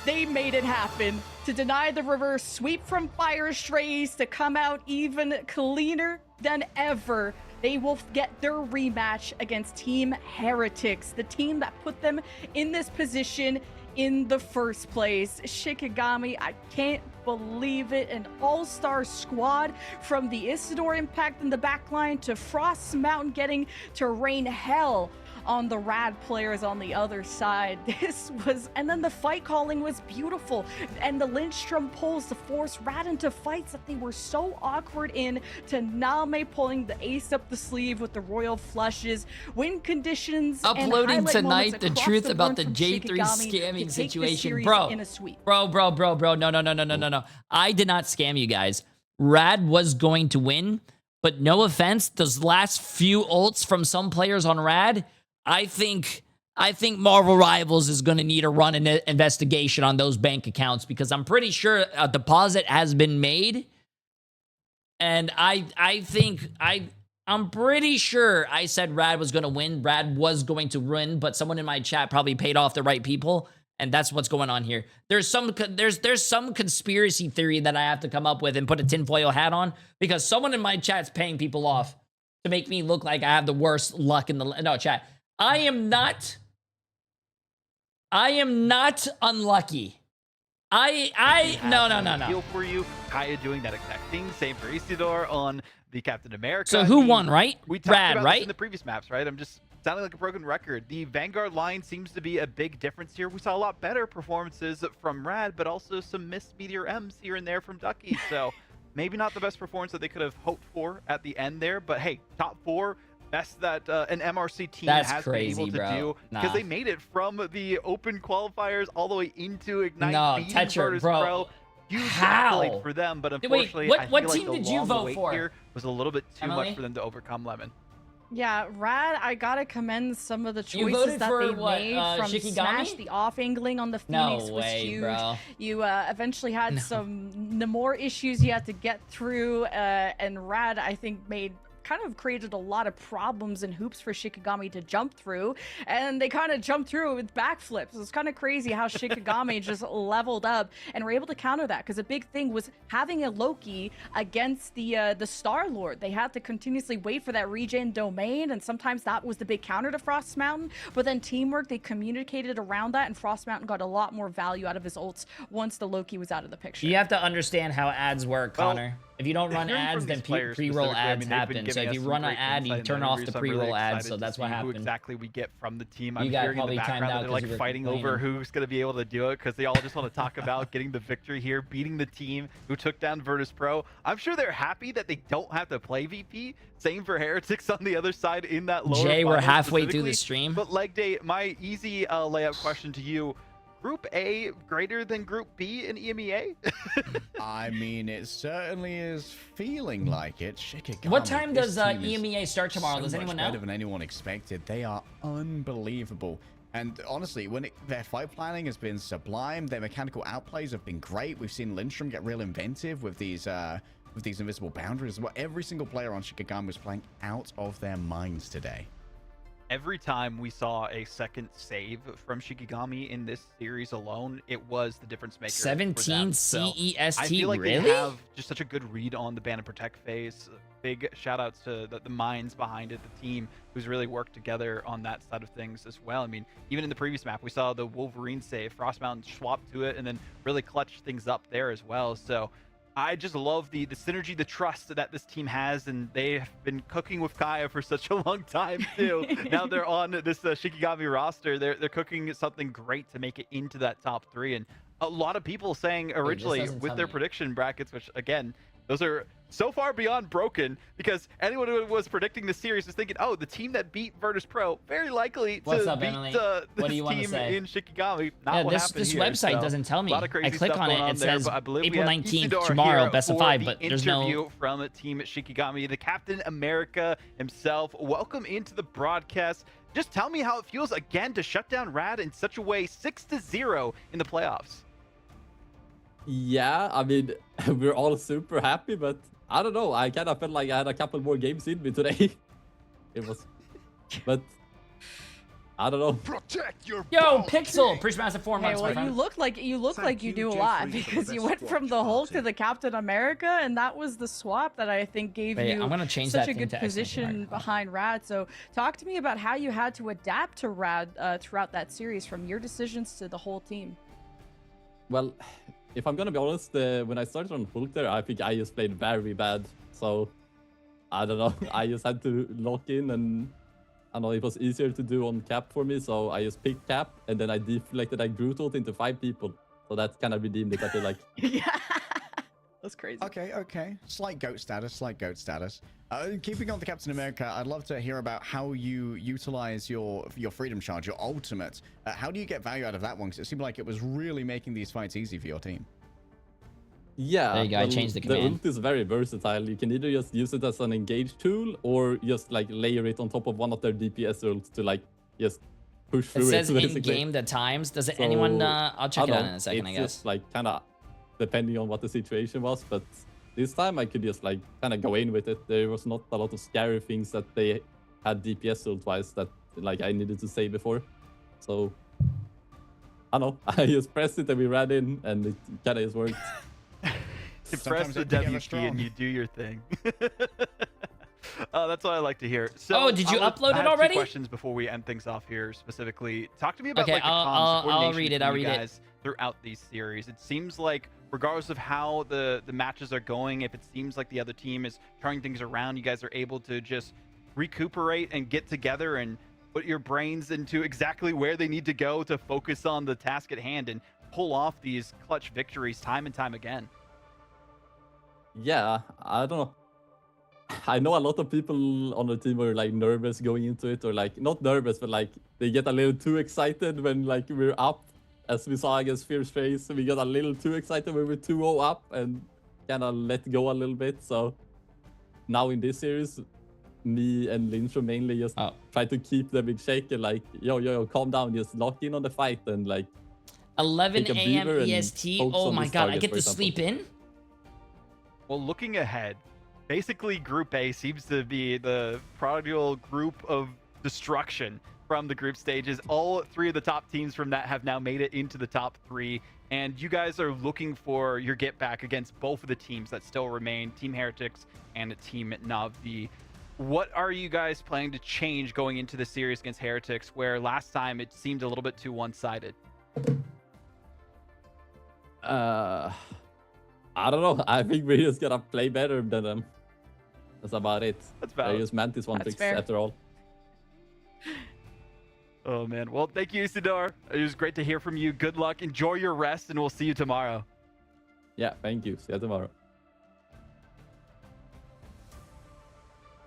[SPEAKER 14] they made it happen. To deny the reverse sweep from Fire Strays, to come out even cleaner than ever. They will get their rematch against Team Heretics, the team that put them in this position in the first place. Shikigami, I can't believe it. An all-star squad, from the Isidore impact in the backline to Frost Mountain getting to rain hell on the Rad players on the other side. This was, and then the fight calling was beautiful, and the Lindstrom pulls to force Rad into fights that they were so awkward in, to Name pulling the ace up the sleeve with the royal flushes, win conditions,
[SPEAKER 3] uploading
[SPEAKER 14] and
[SPEAKER 3] tonight the truth
[SPEAKER 14] the
[SPEAKER 3] about the
[SPEAKER 14] from
[SPEAKER 3] Jay3
[SPEAKER 14] Shikigami
[SPEAKER 3] scamming
[SPEAKER 14] to take
[SPEAKER 3] situation.
[SPEAKER 14] this
[SPEAKER 3] Bro,
[SPEAKER 14] in a sweep.
[SPEAKER 3] bro, no. I did not scam you guys. Rad was going to win, but no offense, those last few ults from some players on Rad, I think Marvel Rivals is going to need a run in investigation on those bank accounts, because I'm pretty sure a deposit has been made, and I'm pretty sure I said Rad was going to win. Rad was going to win, but someone in my chat probably paid off the right people, and that's what's going on here. There's some conspiracy theory that I have to come up with and put a tinfoil hat on, because someone in my chat's paying people off to make me look like I have the worst luck in the no chat. I am not unlucky. No.
[SPEAKER 13] Feel for you. Kaya doing that exact thing. Same for Isidore on the Captain America.
[SPEAKER 3] So who won, right?
[SPEAKER 13] We talked
[SPEAKER 3] Rad,
[SPEAKER 13] about
[SPEAKER 3] right?
[SPEAKER 13] this in the previous maps, right? I'm just sounding like a broken record. The Vanguard line seems to be a big difference here. We saw a lot better performances from Rad, but also some missed Meteor M's here and there from Ducky. So maybe not the best performance that they could have hoped for at the end there, but hey, top 4. Best that an MRC team has been able to do, because they made it from the open qualifiers all the way into Ignite.
[SPEAKER 3] Tetra, bro.
[SPEAKER 13] Huge accolade for them, but unfortunately,
[SPEAKER 3] what
[SPEAKER 13] I feel
[SPEAKER 3] team
[SPEAKER 13] like
[SPEAKER 3] did
[SPEAKER 13] the
[SPEAKER 3] you
[SPEAKER 13] long
[SPEAKER 3] vote
[SPEAKER 13] wait
[SPEAKER 3] for?
[SPEAKER 13] here was a little bit too much for them to overcome. Lemon.
[SPEAKER 14] Yeah, Rad, I gotta commend some of the
[SPEAKER 3] You
[SPEAKER 14] choices
[SPEAKER 3] voted
[SPEAKER 14] that
[SPEAKER 3] for
[SPEAKER 14] they
[SPEAKER 3] what,
[SPEAKER 14] made from
[SPEAKER 3] Shikigami?
[SPEAKER 14] Smash. The off-angling on the Phoenix
[SPEAKER 3] No
[SPEAKER 14] was
[SPEAKER 3] way,
[SPEAKER 14] huge.
[SPEAKER 3] bro.
[SPEAKER 14] You eventually had some more issues you had to get through, and Rad, I think, kind of created a lot of problems and hoops for Shikigami to jump through, and they kind of jumped through it with backflips. It's kind of crazy how Shikigami just leveled up and were able to counter that, because a big thing was having a Loki against the Star-Lord. They had to continuously wait for that regen domain, and sometimes that was the big counter to Frost Mountain, but then teamwork, they communicated around that, and Frost Mountain got a lot more value out of his ults once the Loki was out of the picture.
[SPEAKER 3] You have to understand how ads work, Connor. If you don't run ads, then pre-roll ads happen. So if you run an ad, you turn off the pre-roll ads. So that's what happened.
[SPEAKER 13] Who exactly we get from the team? I'm
[SPEAKER 3] You got
[SPEAKER 13] hearing in the
[SPEAKER 3] probably timed
[SPEAKER 13] background
[SPEAKER 3] out
[SPEAKER 13] that they're
[SPEAKER 3] 'cause you
[SPEAKER 13] like
[SPEAKER 3] were
[SPEAKER 13] fighting over
[SPEAKER 3] complaining.
[SPEAKER 13] who's going to be able to do it, because they all just want to talk about getting the victory here, beating the team who took down Virtus Pro. I'm sure they're happy that they don't have to play VP. Same for Heretics on the other side in that lower
[SPEAKER 3] Jay, we're
[SPEAKER 13] final
[SPEAKER 3] halfway through
[SPEAKER 13] specifically.
[SPEAKER 3] the stream.
[SPEAKER 13] But Leg Day, my easy layup question to you. Group A greater than Group B in EMEA?
[SPEAKER 15] I mean, it certainly is feeling like it. Shikigami,
[SPEAKER 3] What time does
[SPEAKER 15] this team is
[SPEAKER 3] EMEA start tomorrow?
[SPEAKER 15] so
[SPEAKER 3] Does anyone
[SPEAKER 15] much
[SPEAKER 3] know?
[SPEAKER 15] better than anyone expected. They are unbelievable. And honestly, their fight planning has been sublime. Their mechanical outplays have been great. We've seen Lindstrom get real inventive with these invisible boundaries. Every single player on Shikigami was playing out of their minds today.
[SPEAKER 13] Every time we saw a second save from Shikigami in this series alone, it was the difference maker.
[SPEAKER 3] 17
[SPEAKER 13] for them. So
[SPEAKER 3] CEST,
[SPEAKER 13] I feel like
[SPEAKER 3] really?
[SPEAKER 13] they have just such a good read on the ban and protect phase. big shout outs to the minds behind it, the team who's really worked together on that side of things as well. I mean, even in the previous map, we saw the Wolverine save, Frost Mountain swap to it, and then really clutch things up there as well. So I just love the synergy, the trust that this team has, and they have been cooking with Kaya for such a long time too. Now they're on this Shikigami roster. They're cooking something great to make it into that top 3. And a lot of people saying originally with their prediction brackets, which again, those are so far beyond broken, because anyone who was predicting the series was thinking, oh, the team that beat Virtus Pro very likely to beat this team in Shikigami. Not what happened
[SPEAKER 3] this
[SPEAKER 13] here,
[SPEAKER 3] website
[SPEAKER 13] so
[SPEAKER 3] doesn't tell me.
[SPEAKER 13] a lot of crazy
[SPEAKER 3] I click
[SPEAKER 13] stuff
[SPEAKER 3] on
[SPEAKER 13] going
[SPEAKER 3] it, it
[SPEAKER 13] there,
[SPEAKER 3] says
[SPEAKER 13] but I believe
[SPEAKER 3] April
[SPEAKER 13] we have
[SPEAKER 3] 19th,
[SPEAKER 13] Isidore
[SPEAKER 3] tomorrow,
[SPEAKER 13] here
[SPEAKER 3] best of
[SPEAKER 13] for
[SPEAKER 3] 5,
[SPEAKER 13] the
[SPEAKER 3] but there's no...
[SPEAKER 13] interview from Team Shikigami, the Captain America himself. Welcome into the broadcast. Just tell me how it feels again to shut down Rad in such a way, 6-0 in the playoffs.
[SPEAKER 17] Yeah, I mean, we're all super happy, but I don't know. I kind of felt like I had a couple more games in me today. It was, but I don't know.
[SPEAKER 10] Protect your
[SPEAKER 3] Pixel, appreciate massive 4 months.
[SPEAKER 14] Well, you look like you do a lot, because you went from the Hulk to the Captain America, and that was the swap that I think gave you
[SPEAKER 3] I'm gonna change
[SPEAKER 14] such
[SPEAKER 3] that
[SPEAKER 14] a good position behind Rad. So talk to me about how you had to adapt to Rad throughout that series, from your decisions to the whole team.
[SPEAKER 17] Well, if I'm gonna be honest, when I started on Hulk there, I think I just played very bad. So I don't know. I just had to lock in, and I know it was easier to do on Cap for me. So I just picked Cap, and then I deflected like Groot ult into 5 people. So that kind of redeemed it. I feel like.
[SPEAKER 14] Yeah, that's crazy.
[SPEAKER 15] Okay. Slight goat status. Keeping on the Captain America, I'd love to hear about how you utilize your freedom charge, your ultimate. How do you get value out of that one? Because it seemed like it was really making these fights easy for your team.
[SPEAKER 17] Yeah,
[SPEAKER 3] there you go. I changed the command.
[SPEAKER 17] The ult is very versatile. You can either just use it as an engage tool, or just like layer it on top of one of their DPS ults to like just push through it.
[SPEAKER 3] It says in game the times. Does it anyone? I'll check it out in a second. I guess.
[SPEAKER 17] It's just like kind of depending on what the situation was, but this time I could just like kind of go in with it. There was not a lot of scary things that they had DPS ult-wise that like I needed to say before. So I don't know. I just pressed it and we ran in, and it kind of just worked.
[SPEAKER 13] You press the W key and you do your thing. That's what I like to hear. So,
[SPEAKER 3] did you upload
[SPEAKER 13] I
[SPEAKER 3] it
[SPEAKER 13] have
[SPEAKER 3] already?
[SPEAKER 13] 2 questions before we end things off here. Specifically, talk to me about
[SPEAKER 3] okay,
[SPEAKER 13] like the comms
[SPEAKER 3] I'll read it. I'll read
[SPEAKER 13] it throughout these series. It seems like regardless of how the matches are going, if it seems like the other team is turning things around, you guys are able to just recuperate and get together and put your brains into exactly where they need to go to focus on the task at hand and pull off these clutch victories time and time again.
[SPEAKER 17] Yeah, I don't know. I know a lot of people on the team were like nervous going into it, or like not nervous, but like they get a little too excited when like we're up, as we saw against Fierce Face. We got a little too excited when we're 2-0 up and kind of let go a little bit. So now in this series, me and Lyncho mainly just try to keep them in shaken, like yo, calm down, just lock in on the fight and like
[SPEAKER 3] 11 a.m. EST. Oh my god, I get to sleep in?
[SPEAKER 13] Well, looking ahead, basically Group A seems to be the prodigal group of destruction from the group stages. All 3 of the top teams from that have now made it into the top 3, and you guys are looking for your get back against both of the teams that still remain, Team Heretics and Team Na'Vi. What are you guys planning to change going into the series against Heretics, where last time it seemed a little bit too one-sided?
[SPEAKER 17] I don't know. I think we just gotta play better than them. That's about it.
[SPEAKER 13] That's valid.
[SPEAKER 17] I just Mantis one tricks after all.
[SPEAKER 13] Oh man. Well, thank you, Isidore. It was great to hear from you. Good luck. Enjoy your rest, and we'll see you tomorrow.
[SPEAKER 17] Yeah, thank you. See you tomorrow.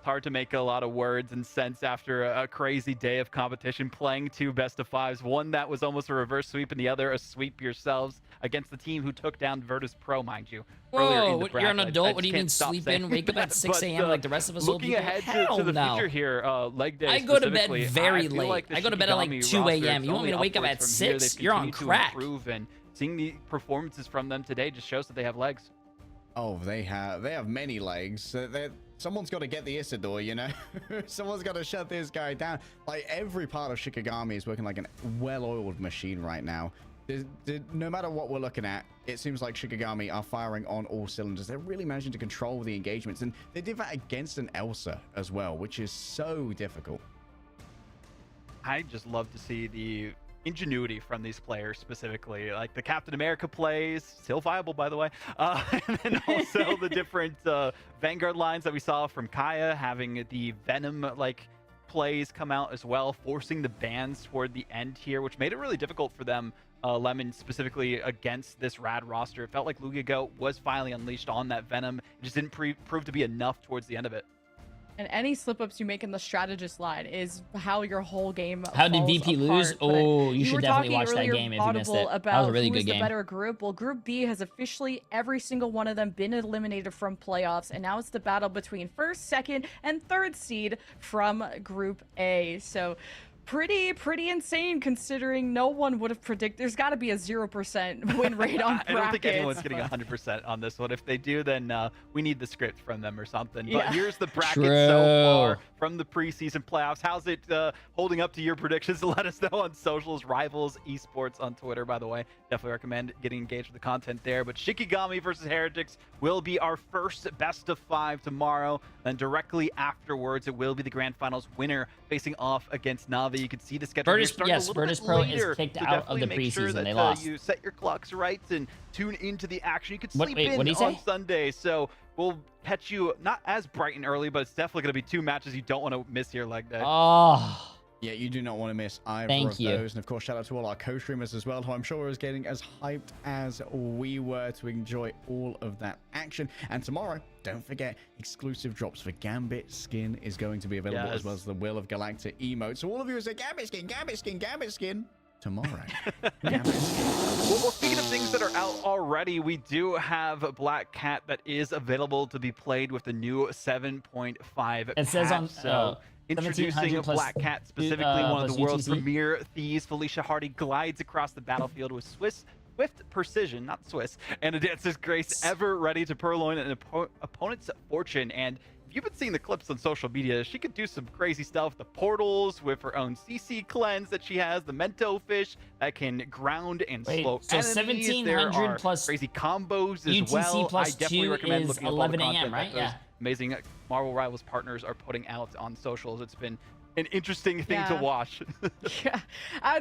[SPEAKER 13] Hard to make a lot of words and sense after a crazy day of competition, playing 2 best-of-5s, one that was almost a reverse sweep and the other a sweep yourselves against the team who took down Virtus Pro, mind you.
[SPEAKER 3] Whoa, you're an adult? What do you mean sleep in, wake up at 6 a.m. like the rest of us old people?
[SPEAKER 13] Looking ahead to the future here, leg day
[SPEAKER 3] I go to bed very late. I go to bed at like 2 a.m. You want me to wake up at 6? You're on crack.
[SPEAKER 13] And seeing the performances from them today just shows that they have legs.
[SPEAKER 15] Oh, they have many legs. Someone's got to get the Isidore, you know? Someone's got to shut this guy down. Like, every part of Shikigami is working like a well-oiled machine right now. No matter what we're looking at, it seems like Shikigami are firing on all cylinders. They're really managing to control the engagements, and they did that against an Elsa as well, which is so difficult.
[SPEAKER 13] I just love to see the ingenuity from these players specifically, like the Captain America plays, still viable by the way, and then also the different Vanguard lines that we saw from Kaya, having the Venom like plays come out as well, forcing the bans toward the end here, which made it really difficult for them, Lemon specifically against this Rad roster. It felt like Lugigo was finally unleashed on that Venom. It just didn't prove to be enough towards the end of it.
[SPEAKER 14] And any slip-ups you make in the strategist line is how your whole game
[SPEAKER 3] How did
[SPEAKER 14] falls
[SPEAKER 3] VP
[SPEAKER 14] apart.
[SPEAKER 3] lose?
[SPEAKER 14] But
[SPEAKER 3] Oh, you should definitely watch that
[SPEAKER 14] earlier,
[SPEAKER 3] game if you missed it.
[SPEAKER 14] About
[SPEAKER 3] That was a really
[SPEAKER 14] who
[SPEAKER 3] good
[SPEAKER 14] is
[SPEAKER 3] game.
[SPEAKER 14] the better group. Well, Group B has officially, every single one of them, been eliminated from playoffs, and now it's the battle between first, second, and third seed from Group A. So pretty insane considering no one would have predicted. There's got to be a 0% win rate on brackets.
[SPEAKER 13] I don't think anyone's getting 100% on this one. If they do, then we need the script from them or something. But here's the bracket so far from the preseason playoffs. How's it holding up to your predictions? Let us know on socials. Rivals Esports on Twitter, by the way. Definitely recommend getting engaged with the content there. But Shikigami versus Heretics will be our first best of 5 tomorrow. Then directly afterwards, it will be the grand finals winner facing off against Navi. You can see the schedule.
[SPEAKER 3] Virtus Pro is kicked out of the preseason. They lost.
[SPEAKER 13] You set your clocks right and tune into the action. You can sleep in
[SPEAKER 3] on
[SPEAKER 13] Sunday. So we'll catch you not as bright and early, but it's definitely going to be 2 matches you don't want to miss here like that.
[SPEAKER 3] Oh.
[SPEAKER 15] Yeah, you do not want to miss either of those. And of course, shout out to all our co-streamers as well, who I'm sure is getting as hyped as we were to enjoy all of that action. And tomorrow, don't forget, exclusive drops for Gambit skin is going to be available, as well as the Will of Galactic emote. So all of you who say Gambit skin, Gambit skin, Gambit skin, tomorrow. Gambit skin.
[SPEAKER 13] Well, speaking of things that are out already, we do have Black Cat that is available to be played with the new 7.5.
[SPEAKER 3] It says on...
[SPEAKER 13] Introducing Black Cat, specifically one of the world's premier thieves, Felicia Hardy glides across the battlefield with swift precision, not Swiss, and a dancer's grace, ever ready to purloin an opponent's fortune. And if you've been seeing the clips on social media, she could do some crazy stuff. The portals with her own CC cleanse that she has, the Mento fish that can ground and slow
[SPEAKER 3] so
[SPEAKER 13] enemies.
[SPEAKER 3] 1700 plus
[SPEAKER 13] crazy combos as
[SPEAKER 3] UTC
[SPEAKER 13] well.
[SPEAKER 3] plus
[SPEAKER 13] I definitely
[SPEAKER 3] 2
[SPEAKER 13] recommend
[SPEAKER 3] is
[SPEAKER 13] looking at
[SPEAKER 3] 11
[SPEAKER 13] all the
[SPEAKER 3] a.m.,
[SPEAKER 13] content
[SPEAKER 3] right?
[SPEAKER 13] that those amazing Marvel Rivals partners are putting out on socials. It's been an interesting thing to watch.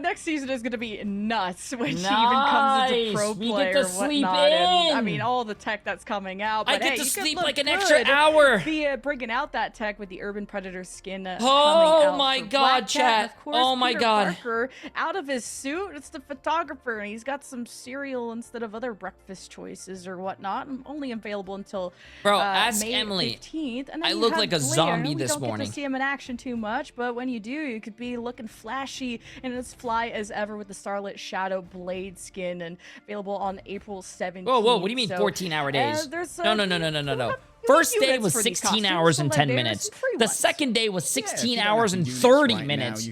[SPEAKER 14] Next season is going to be nuts when she even comes into pro play or whatnot. And, I mean, all the tech that's coming out. But
[SPEAKER 3] I get
[SPEAKER 14] hey,
[SPEAKER 3] to sleep
[SPEAKER 14] look
[SPEAKER 3] like an
[SPEAKER 14] good.
[SPEAKER 3] extra hour.
[SPEAKER 14] Bringing out that tech with the Urban Predator skin coming
[SPEAKER 3] Oh
[SPEAKER 14] out
[SPEAKER 3] my
[SPEAKER 14] for
[SPEAKER 3] God,
[SPEAKER 14] Black Cat.
[SPEAKER 3] chat.
[SPEAKER 14] And of course,
[SPEAKER 3] Oh my
[SPEAKER 14] Peter
[SPEAKER 3] God.
[SPEAKER 14] Parker, out of his suit, it's the photographer, and he's got some cereal instead of other breakfast choices or whatnot. Only available until
[SPEAKER 3] ask
[SPEAKER 14] May
[SPEAKER 3] Emily.
[SPEAKER 14] 15th. And then
[SPEAKER 3] I
[SPEAKER 14] you
[SPEAKER 3] look
[SPEAKER 14] have
[SPEAKER 3] like a
[SPEAKER 14] Blair.
[SPEAKER 3] zombie
[SPEAKER 14] We
[SPEAKER 3] this
[SPEAKER 14] don't get
[SPEAKER 3] morning.
[SPEAKER 14] to see him in action too much, but when you do, you could be looking flashy and as fly as ever with the Starlit Shadow Blade skin, and available on April 17th.
[SPEAKER 3] Whoa, what do you mean 14-hour days? No.
[SPEAKER 14] We
[SPEAKER 3] First day was 16 hours and 10 minutes. The second day was 16 hours and 30 minutes.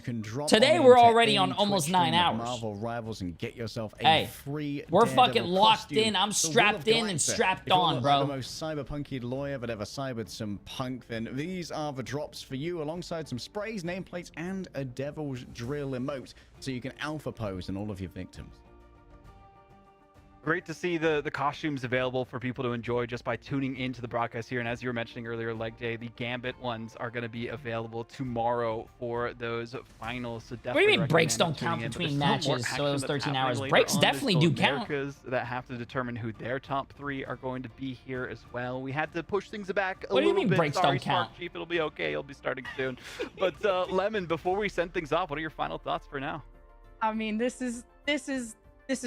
[SPEAKER 3] Today we're already on almost 9 hours.
[SPEAKER 15] Marvel Rivals and get yourself a
[SPEAKER 3] Hey,
[SPEAKER 15] free
[SPEAKER 3] we're
[SPEAKER 15] Daredevil
[SPEAKER 3] fucking locked
[SPEAKER 15] costume.
[SPEAKER 3] in. I'm
[SPEAKER 15] The
[SPEAKER 3] strapped
[SPEAKER 15] Will of
[SPEAKER 3] in and
[SPEAKER 15] Galacta.
[SPEAKER 3] strapped
[SPEAKER 15] If you
[SPEAKER 3] on,
[SPEAKER 15] look
[SPEAKER 3] bro.
[SPEAKER 15] like the most cyberpunky lawyer that ever cybered some punk, then these are the drops for you, alongside some sprays, nameplates, and a Devil's Drill emote, so you can alpha pose on all of your victims.
[SPEAKER 13] Great to see the costumes available for people to enjoy just by tuning into the broadcast here. And as you were mentioning earlier, Leg Day, the Gambit ones are going to be available tomorrow for those finals. So
[SPEAKER 3] What do you mean breaks don't count between matches? So it was 13 hours. Breaks definitely do count.
[SPEAKER 13] That have to determine who their top 3 are going to be here as well. We had to push things back a
[SPEAKER 3] What do you
[SPEAKER 13] little
[SPEAKER 3] mean
[SPEAKER 13] bit.
[SPEAKER 3] breaks
[SPEAKER 13] Sorry,
[SPEAKER 3] don't count?
[SPEAKER 13] Smart Chief, it'll be okay. It'll be starting soon. But Lemon, before we send things off, what are your final thoughts for now?
[SPEAKER 14] I mean, this is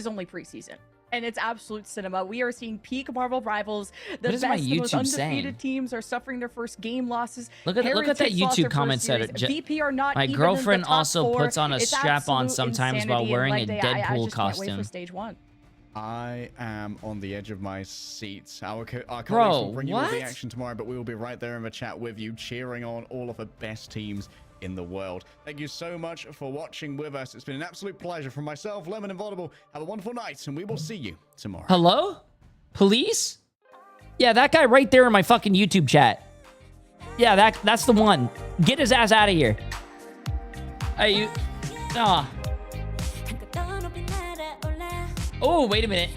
[SPEAKER 14] only preseason. And it's absolute cinema. We are seeing peak Marvel Rivals. The
[SPEAKER 3] What is my
[SPEAKER 14] best, the most
[SPEAKER 3] YouTube
[SPEAKER 14] undefeated
[SPEAKER 3] saying?
[SPEAKER 14] teams are suffering their first game losses.
[SPEAKER 3] Look at that
[SPEAKER 14] Heretics lost their
[SPEAKER 3] YouTube comment
[SPEAKER 14] first series.
[SPEAKER 3] section.
[SPEAKER 14] VP are not
[SPEAKER 3] My
[SPEAKER 14] even
[SPEAKER 3] girlfriend
[SPEAKER 14] in the top
[SPEAKER 3] also
[SPEAKER 14] 4.
[SPEAKER 3] puts on a
[SPEAKER 14] It's
[SPEAKER 3] strap-on
[SPEAKER 14] absolute
[SPEAKER 3] sometimes while
[SPEAKER 14] insanity,
[SPEAKER 3] wearing
[SPEAKER 14] and
[SPEAKER 3] a
[SPEAKER 14] like, I
[SPEAKER 3] Deadpool
[SPEAKER 14] just can't wait
[SPEAKER 3] costume.
[SPEAKER 14] for stage 1.
[SPEAKER 15] I am on the edge of my seat. Our colleagues
[SPEAKER 3] Bro,
[SPEAKER 15] will bring you all the
[SPEAKER 3] what?
[SPEAKER 15] action tomorrow, but we will be right there in the chat with you, cheering on all of the best teams in the world. Thank you so much for watching with us. It's been an absolute pleasure. From myself, Lemon, and Vaudable, have a wonderful night, and we will see you tomorrow.
[SPEAKER 3] Hello? Police? Yeah, that guy right there in my fucking YouTube chat. Yeah, that's the one. Get his ass out of here. Hey, you... Oh, wait a minute.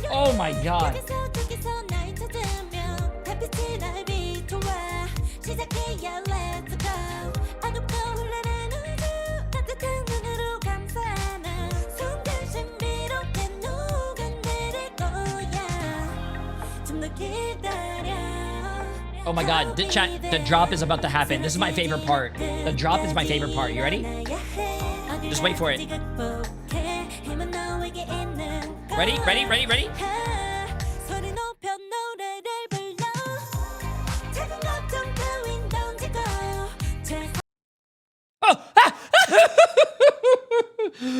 [SPEAKER 3] Oh my god. Oh my god, the chat, the drop is about to happen. This is my favorite part. The drop is my favorite part. You ready? Just wait for it. Ready, ready, ready, ready? Oh!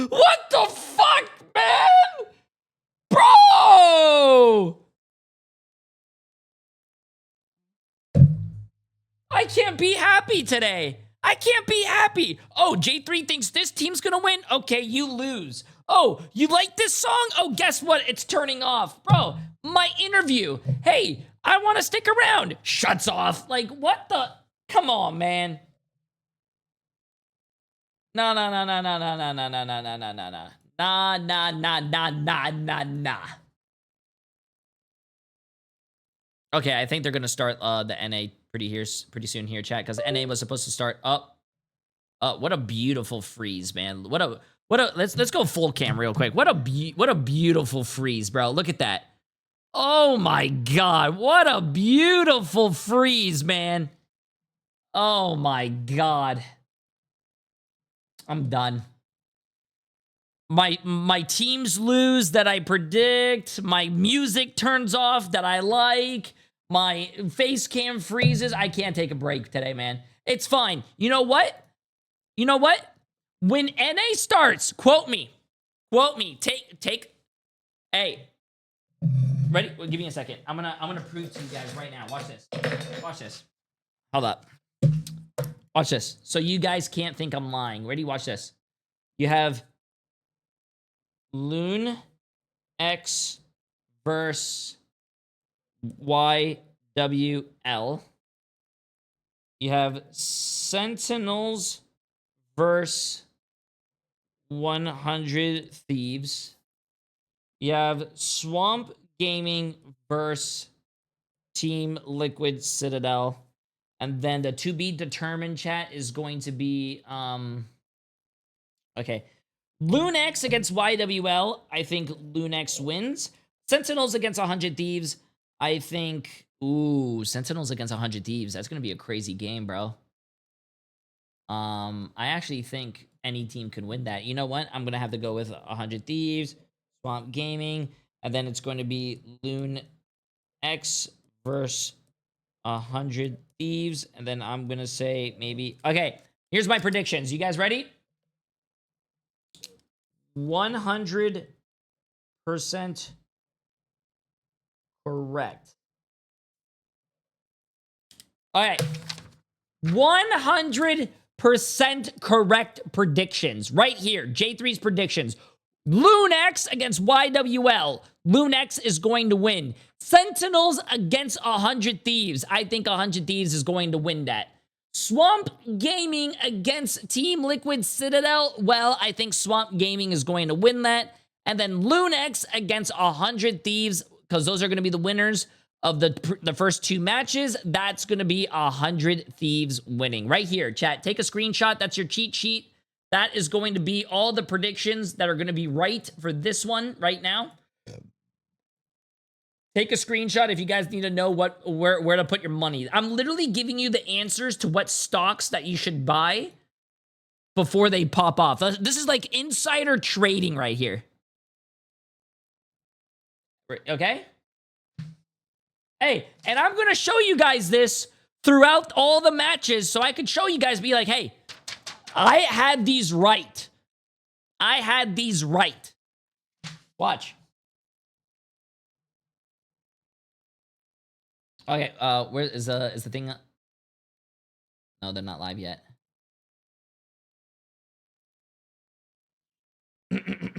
[SPEAKER 3] What the fuck, man? Bro! I can't be happy today. I can't be happy. Oh, Jay3 thinks this team's gonna win? Okay, you lose. Oh, you like this song? Oh, guess what? It's turning off. Bro, my interview. Hey, I want to stick around. Shuts off. Like, what the? Come on, man. No, no, no, no, no, no, no, no, no, no, no, no, no, no. Nah, nah, nah, nah, nah, nah, nah. Okay, I think they're gonna start the NA pretty soon here, chat, because NA was supposed to start up. What a beautiful freeze, man. What a let's go full cam real quick. What a beautiful freeze, bro. Look at that. Oh my god, what a beautiful freeze, man. Oh my god. I'm done. My teams lose that I predict. My music turns off that I like. My face cam freezes. I can't take a break today, man. It's fine. You know what? You know what? When NA starts, quote me. Quote me. Take. Hey. Ready? Well, give me a second. I'm gonna prove to you guys right now. Watch this. Watch this. Hold up. Watch this. So you guys can't think I'm lying. Ready? Watch this. You have Loon X versus YWL. You have Sentinels versus 100 Thieves. You have Swamp Gaming versus Team Liquid Citadel. And then the to be determined chat is going to be okay. Lunex against YWL. I think Lunex wins. Sentinels against 100 Thieves. I think Sentinels against 100 Thieves. That's going to be a crazy game, bro. I actually think any team can win that. You know what? I'm going to have to go with 100 Thieves, Swamp Gaming, and then it's going to be Loon X versus 100 Thieves, and then I'm going to say maybe... Okay, here's my predictions. You guys ready? 100% correct. All right. 100% correct predictions. Right here. Jay3's predictions. Lunex against YWL. Lunex is going to win. Sentinels against 100 Thieves. I think 100 Thieves is going to win that. Swamp Gaming against Team Liquid Citadel. Well, I think Swamp Gaming is going to win that. And then Lunex against 100 Thieves, because those are going to be the winners of the first two matches. That's going to be 100 Thieves winning. Right here, chat. Take a screenshot. That's your cheat sheet. That is going to be all the predictions that are going to be right for this one right now. Take a screenshot if you guys need to know where to put your money. I'm literally giving you the answers to what stocks that you should buy before they pop off. This is like insider trading right here. Okay? Hey, and I'm going to show you guys this throughout all the matches so I can show you guys, be like, hey, I had these right. I had these right. Watch. Okay, where is the thing? No, they're not live yet.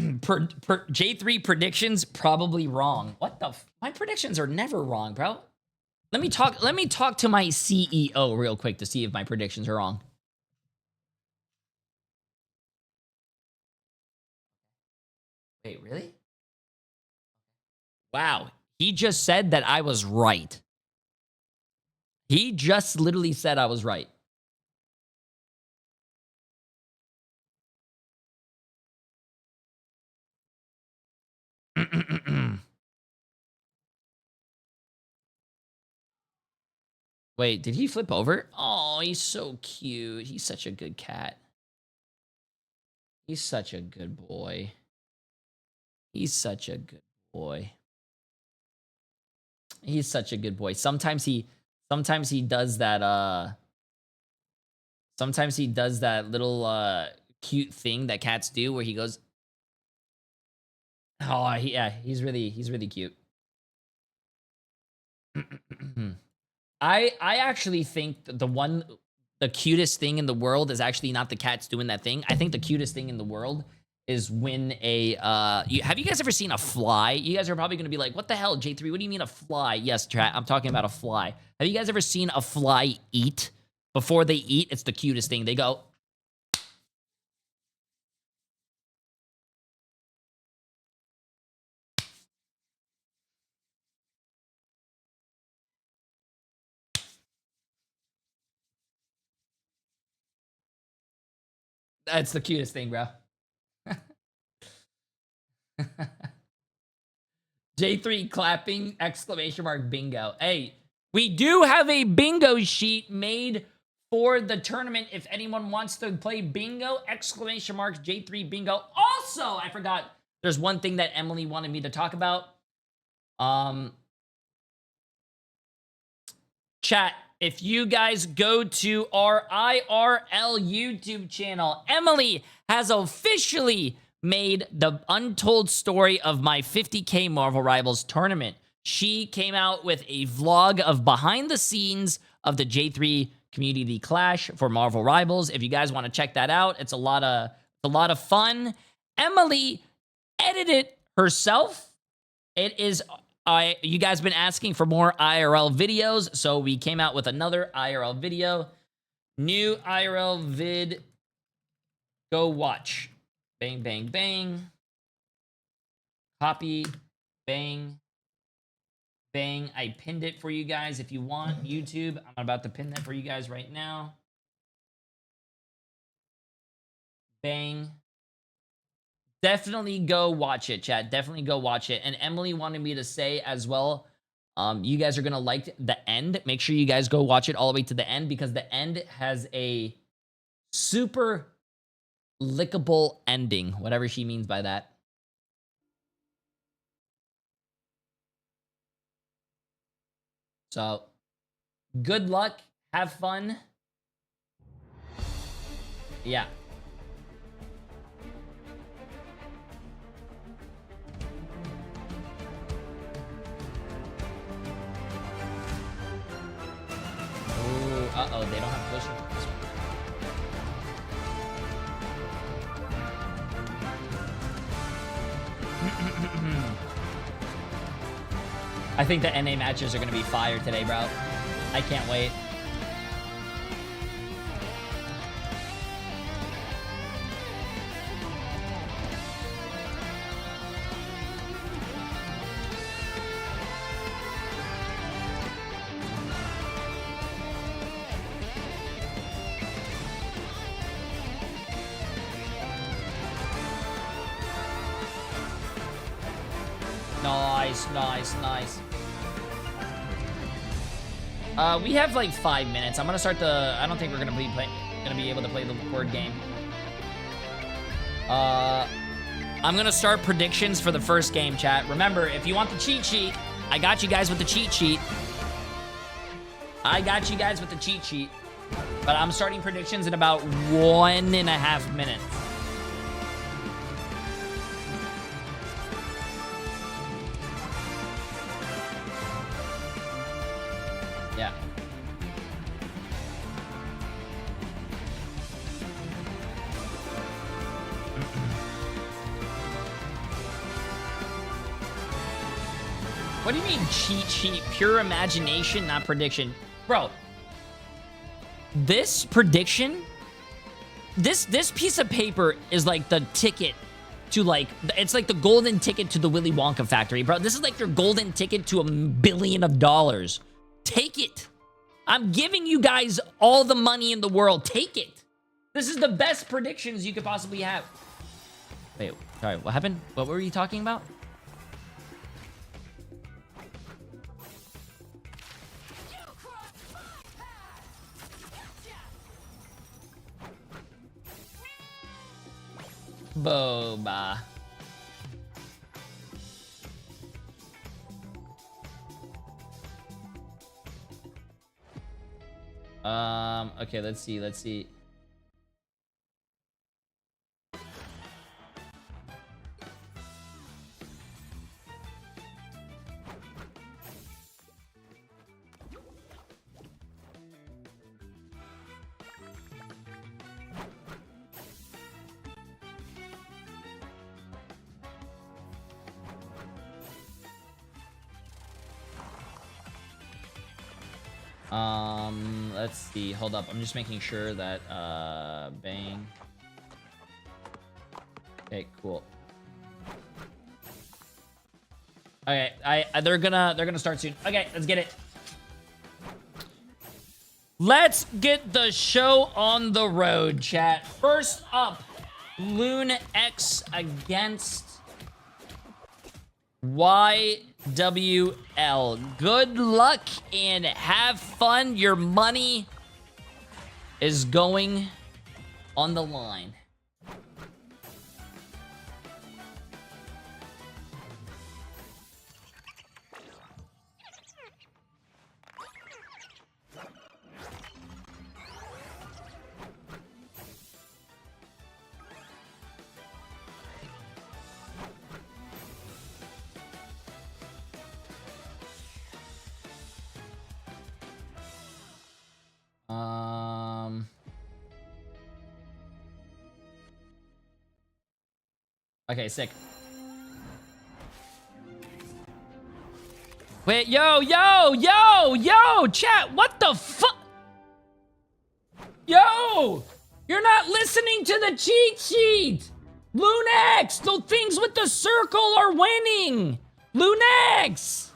[SPEAKER 3] J3 predictions probably wrong. What the? My predictions are never wrong, bro. Let me talk to my CEO real quick to see if my predictions are wrong. Wait, really? Wow. He just said that I was right. He just literally said I was right. Wait, did he flip over? Oh, he's so cute. He's such a good cat. He's such a good boy. He's such a good boy. He's such a good boy. Sometimes he does that sometimes he does that little cute thing that cats do where he goes, oh, yeah, he's really cute. I actually think that the cutest thing in the world is actually not the cats doing that thing. I think the cutest thing in the world is when have you guys ever seen a fly? You guys are probably going to be like, what the hell, J3? What do you mean a fly? Yes, chat, I'm talking about a fly. Have you guys ever seen a fly eat? Before they eat, it's the cutest thing. They go. That's the cutest thing, bro. J3 clapping, exclamation mark, bingo. Hey, we do have a bingo sheet made for the tournament. If anyone wants to play bingo, exclamation mark, J3 bingo. Also, I forgot, there's one thing that Emily wanted me to talk about. Chat, if you guys go to our IRL YouTube channel, Emily has officially made the untold story of my 50K Marvel Rivals tournament. She came out with a vlog of behind the scenes of the J3 Community Clash for Marvel Rivals. If you guys want to check that out, it's a lot of fun. Emily edited it herself. It is you guys been asking for more IRL videos, so we came out with another IRL video. New IRL vid. Go watch. Bang, bang, bang. Copy. Bang. Bang. I pinned it for you guys if you want. YouTube, I'm about to pin that for you guys right now. Bang. Definitely go watch it, chat. Definitely go watch it. And Emily wanted me to say as well, you guys are going to like the end. Make sure you guys go watch it all the way to the end because the end has a super lickable ending, whatever she means by that. So, good luck. Have fun. Yeah. Ooh, uh-oh, they don't have potion for this one. I think the NA matches are going to be fire today, bro. I can't wait. Nice. We have like 5 minutes. I'm gonna start the. I don't think we're gonna be able to play the word game. I'm gonna start predictions for the first game, chat. Remember, if you want the cheat sheet, I got you guys with the cheat sheet. But I'm starting predictions in about 1.5 minutes. Yeah. What do you mean cheat sheet? Pure imagination, not prediction. Bro, this prediction, this piece of paper is like the ticket to like, it's like the golden ticket to the Willy Wonka factory, bro. This is like your golden ticket to $1 billion. Take it. I'm giving you guys all the money in the world. Take it. This is the best predictions you could possibly have. Wait, sorry, what happened? What were you talking about? Boba. Okay, let's see. Let's see. Hold up. I'm just making sure that bang. Okay, cool. Okay, they're gonna start soon. Okay, let's get it. Let's get the show on the road, chat. First up, Loon X against YWL. Good luck and have fun. Your money is going on the line. Okay, sick. Wait, yo, chat, what the fuck? Yo, you're not listening to the cheat sheet. Lunex, the things with the circle are winning. Lunex,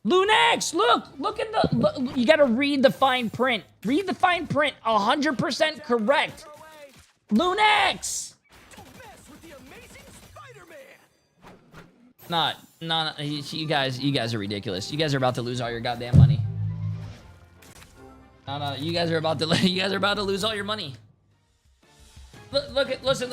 [SPEAKER 3] look at the, you gotta read the fine print. Read the fine print, 100% correct. Lunex. No, you guys are ridiculous. You guys are about to lose all your goddamn money. No, you guys are about to lose all your money. Listen.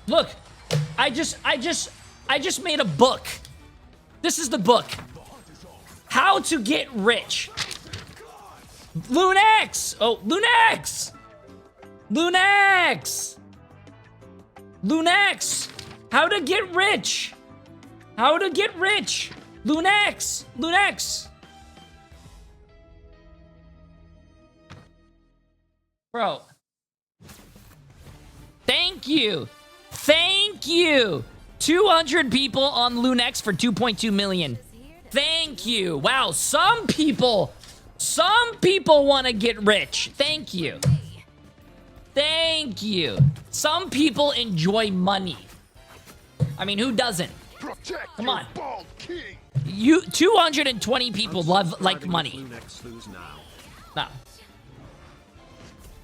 [SPEAKER 3] Look, I just made a book. This is the book. How to Get Rich. Lunex! Oh, Lunex! How to get rich! Lunex! Bro. Thank you! 200 people on Lunex for 2.2 million. Thank you! Wow, some people want to get rich. Thank you. Some people enjoy money. I mean, who doesn't? Come on. 220 people like money. No.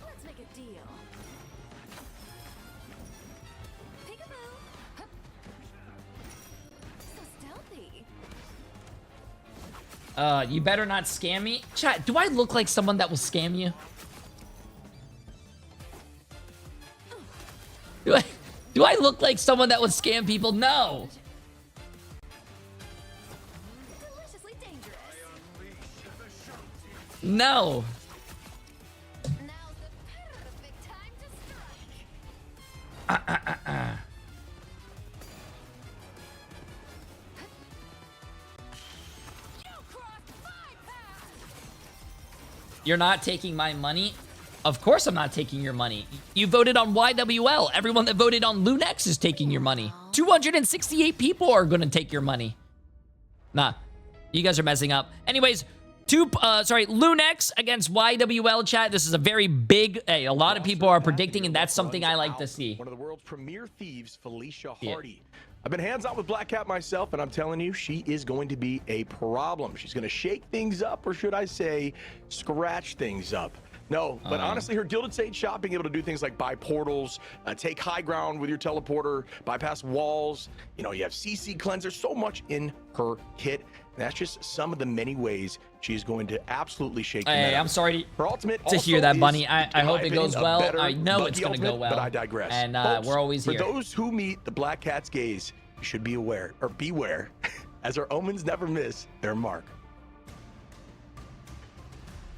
[SPEAKER 18] Let's make a deal.
[SPEAKER 3] You better not scam me. Chat, do I look like someone that will scam you? Do I look like someone that would scam people? No. No. You're not taking my money? Of course I'm not taking your money. You voted on YWL. Everyone that voted on Lunex is taking your money. 268 people are gonna take your money. Nah, you guys are messing up. Anyways, Lunex against YWL, chat. This is a very big, a lot of people are predicting, and that's something I like to see.
[SPEAKER 18] One of the world's premier thieves, Felicia Hardy. I've been hands-on with Black Cat myself, and I'm telling you, she is going to be a problem. She's going to shake things up, or should I say, scratch things up. No, but honestly, her Gilded Sage shot, being able to do things like buy portals, take high ground with your teleporter, bypass walls, you know, you have CC cleanser, so much in her kit. And that's just some of the many ways she's going to absolutely shake the
[SPEAKER 3] Hey, I'm sorry
[SPEAKER 18] her ultimate
[SPEAKER 3] to hear that, Bunny. I hope it
[SPEAKER 18] opinion,
[SPEAKER 3] goes well.
[SPEAKER 18] better,
[SPEAKER 3] I know it's going to go
[SPEAKER 18] ultimate,
[SPEAKER 3] well.
[SPEAKER 18] But I digress.
[SPEAKER 3] And
[SPEAKER 18] Folks,
[SPEAKER 3] we're always here.
[SPEAKER 18] For those who meet the Black Cat's gaze, you should be aware, or beware, as our omens never miss their mark.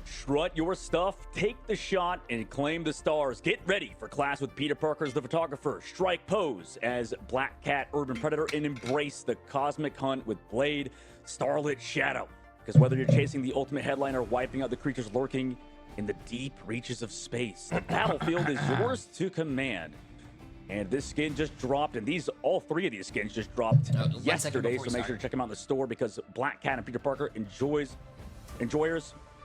[SPEAKER 19] Strut your stuff, take the shot, and claim the stars. Get ready for class with Peter Parker as the photographer. Strike pose as Black Cat Urban Predator and embrace the cosmic hunt with Blade, Starlit Shadow. Because whether you're chasing the ultimate headline or wiping out the creatures lurking in the deep reaches of space, the battlefield is yours to command. And this skin just dropped, and all three of these skins just dropped yesterday, so make sure to check them out in the store because Black Cat and Peter Parker enjoyers.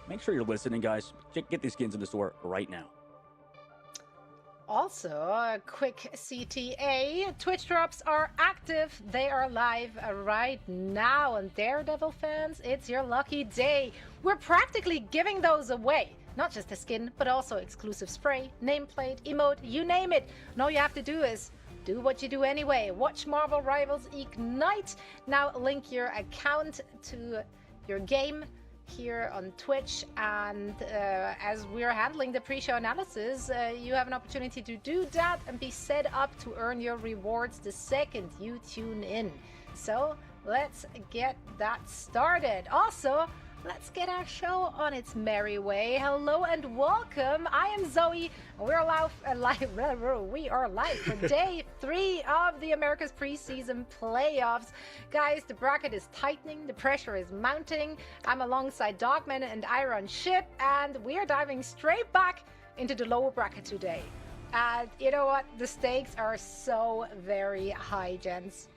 [SPEAKER 19] Make sure you're listening, guys. Get these skins in the store right now.
[SPEAKER 20] Also, a quick CTA. Twitch drops are active. They are live right now. And Daredevil fans, it's your lucky day. We're practically giving those away. Not just the skin, but also exclusive spray, nameplate, emote, you name it. And all you have to do is do what you do anyway. Watch Marvel Rivals Ignite. Now link your account to your game here on Twitch, and as we're handling the pre-show analysis, you have an opportunity to do that and be set up to earn your rewards the second you tune in. So let's get that started. Also, let's get our show on its merry way. Hello and welcome. I am Zoe. We are live for day 3 of the America's preseason playoffs. Guys, the bracket is tightening. The pressure is mounting. I'm alongside Dogman and Iron Ship, and we are diving straight back into the lower bracket today. And you know what? The stakes are so very high, gents.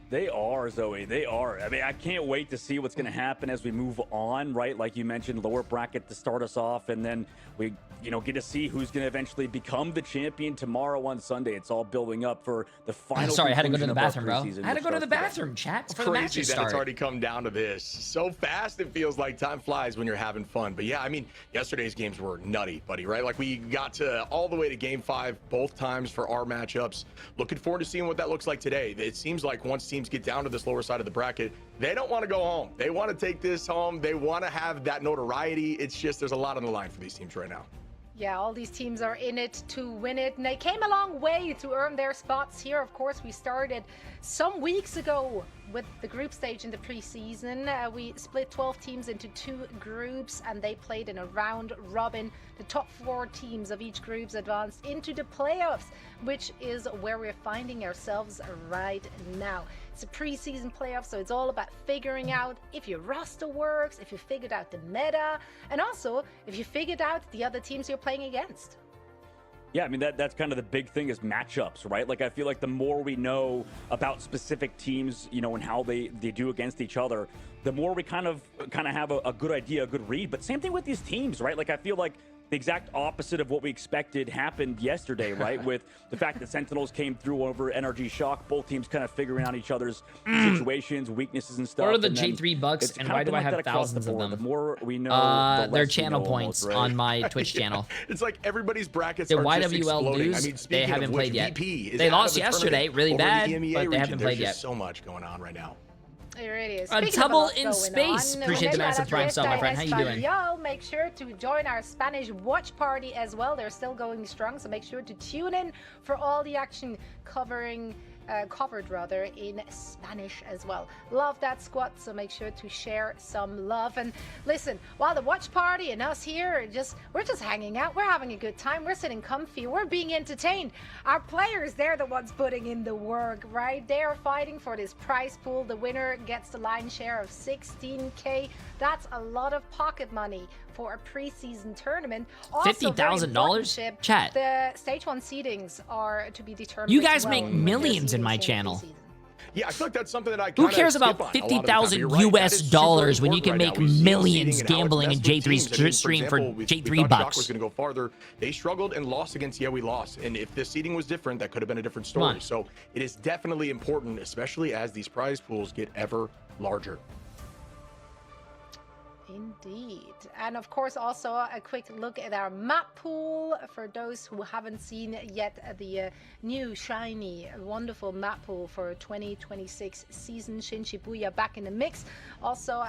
[SPEAKER 19] They are, Zoe. They are. I mean, I can't wait to see what's going to happen as we move on, right? Like you mentioned, lower bracket to start us off, and then we, get to see who's going to eventually become the champion tomorrow on Sunday. It's all building up for the final.
[SPEAKER 3] Sorry, I had to go to the bathroom, bro. I had to go to the bathroom,
[SPEAKER 18] It's
[SPEAKER 3] chat, before the matches
[SPEAKER 18] crazy that it's
[SPEAKER 3] start.
[SPEAKER 18] already come down to this. So fast it feels like time flies when you're having fun. But yeah, I mean, yesterday's games were nutty, buddy, right? Like we got to all the way to game 5 both times for our matchups. Looking forward to seeing what that looks like today. It seems like once teams get down to this lower side of the bracket, they don't want to go home. They want to take this home. They want to have that notoriety. It's just there's a lot on the line for these teams right now.
[SPEAKER 20] Yeah, all these teams are in it to win it, and they came a long way to earn their spots here. Of course, we started some weeks ago with the group stage in the preseason. We split 12 teams into 2 groups, and they played in a round robin. The top 4 teams of each group advanced into the playoffs, which is where we're finding ourselves right now. It's a preseason playoff, so it's all about figuring out if your roster works, if you figured out the meta, and also if you figured out the other teams you're playing against.
[SPEAKER 19] Yeah, I mean, that's kind of the big thing is matchups, right? Like, I feel like the more we know about specific teams, and how they do against each other, the more we kind of have a good idea, a good read. But same thing with these teams, right? Like, I feel like the exact opposite of what we expected happened yesterday, right? With the fact that Sentinels came through over NRG Shock, both teams kind of figuring out each other's situations, weaknesses, and stuff.
[SPEAKER 3] What are the Jay3 bucks, and why do I have thousands of them?
[SPEAKER 19] The more we know,
[SPEAKER 3] they're channel points on my Twitch channel.
[SPEAKER 18] It's like everybody's brackets
[SPEAKER 3] The
[SPEAKER 18] are just
[SPEAKER 3] YWL
[SPEAKER 18] exploding.
[SPEAKER 3] lose,
[SPEAKER 18] I mean,
[SPEAKER 3] they haven't
[SPEAKER 18] of which,
[SPEAKER 3] played yet.
[SPEAKER 18] VP is
[SPEAKER 3] They
[SPEAKER 18] out
[SPEAKER 3] lost
[SPEAKER 18] of the
[SPEAKER 3] yesterday,
[SPEAKER 18] tournament
[SPEAKER 3] really
[SPEAKER 18] over
[SPEAKER 3] bad,
[SPEAKER 18] the EMEA
[SPEAKER 3] but they
[SPEAKER 18] region.
[SPEAKER 3] haven't
[SPEAKER 18] There's
[SPEAKER 3] played
[SPEAKER 18] just
[SPEAKER 3] yet.
[SPEAKER 18] so much going on right now.
[SPEAKER 20] It really is.
[SPEAKER 3] A
[SPEAKER 20] Speaking of
[SPEAKER 3] Tubble
[SPEAKER 20] a lot
[SPEAKER 3] in
[SPEAKER 20] going
[SPEAKER 3] space.
[SPEAKER 20] on,
[SPEAKER 3] Appreciate the massive prime sub, my friend. How you doing?
[SPEAKER 20] Yo, make sure to join our Spanish watch party as well. They're still going strong, so make sure to tune in for all the action covered in Spanish as well. Love that squad, so make sure to share some love. And listen, while the watch party and us here we're just hanging out, we're having a good time, we're sitting comfy, we're being entertained. Our players, they're the ones putting in the work, right? They are fighting for this prize pool. The winner gets the lion's share of 16K That's a lot of pocket money for a preseason tournament. Also,
[SPEAKER 3] $50,000? Chat.
[SPEAKER 20] The stage 1 seedings are to be determined.
[SPEAKER 3] You guys make millions in my channel.
[SPEAKER 18] Yeah, I feel like that's something that I
[SPEAKER 3] Who cares about 50,000 US dollars when you can make millions gambling in J3's stream for J3 bucks?
[SPEAKER 18] Was going to go farther. They struggled and lost against Yeah We Lost, and if the seeding was different, that could have been a different story. So it is definitely important, especially as these prize pools get ever larger.
[SPEAKER 20] Indeed. And of course, also a quick look at our map pool for those who haven't seen yet the new, shiny, wonderful map pool for 2026 season. Shin Shibuya back in the mix. Also,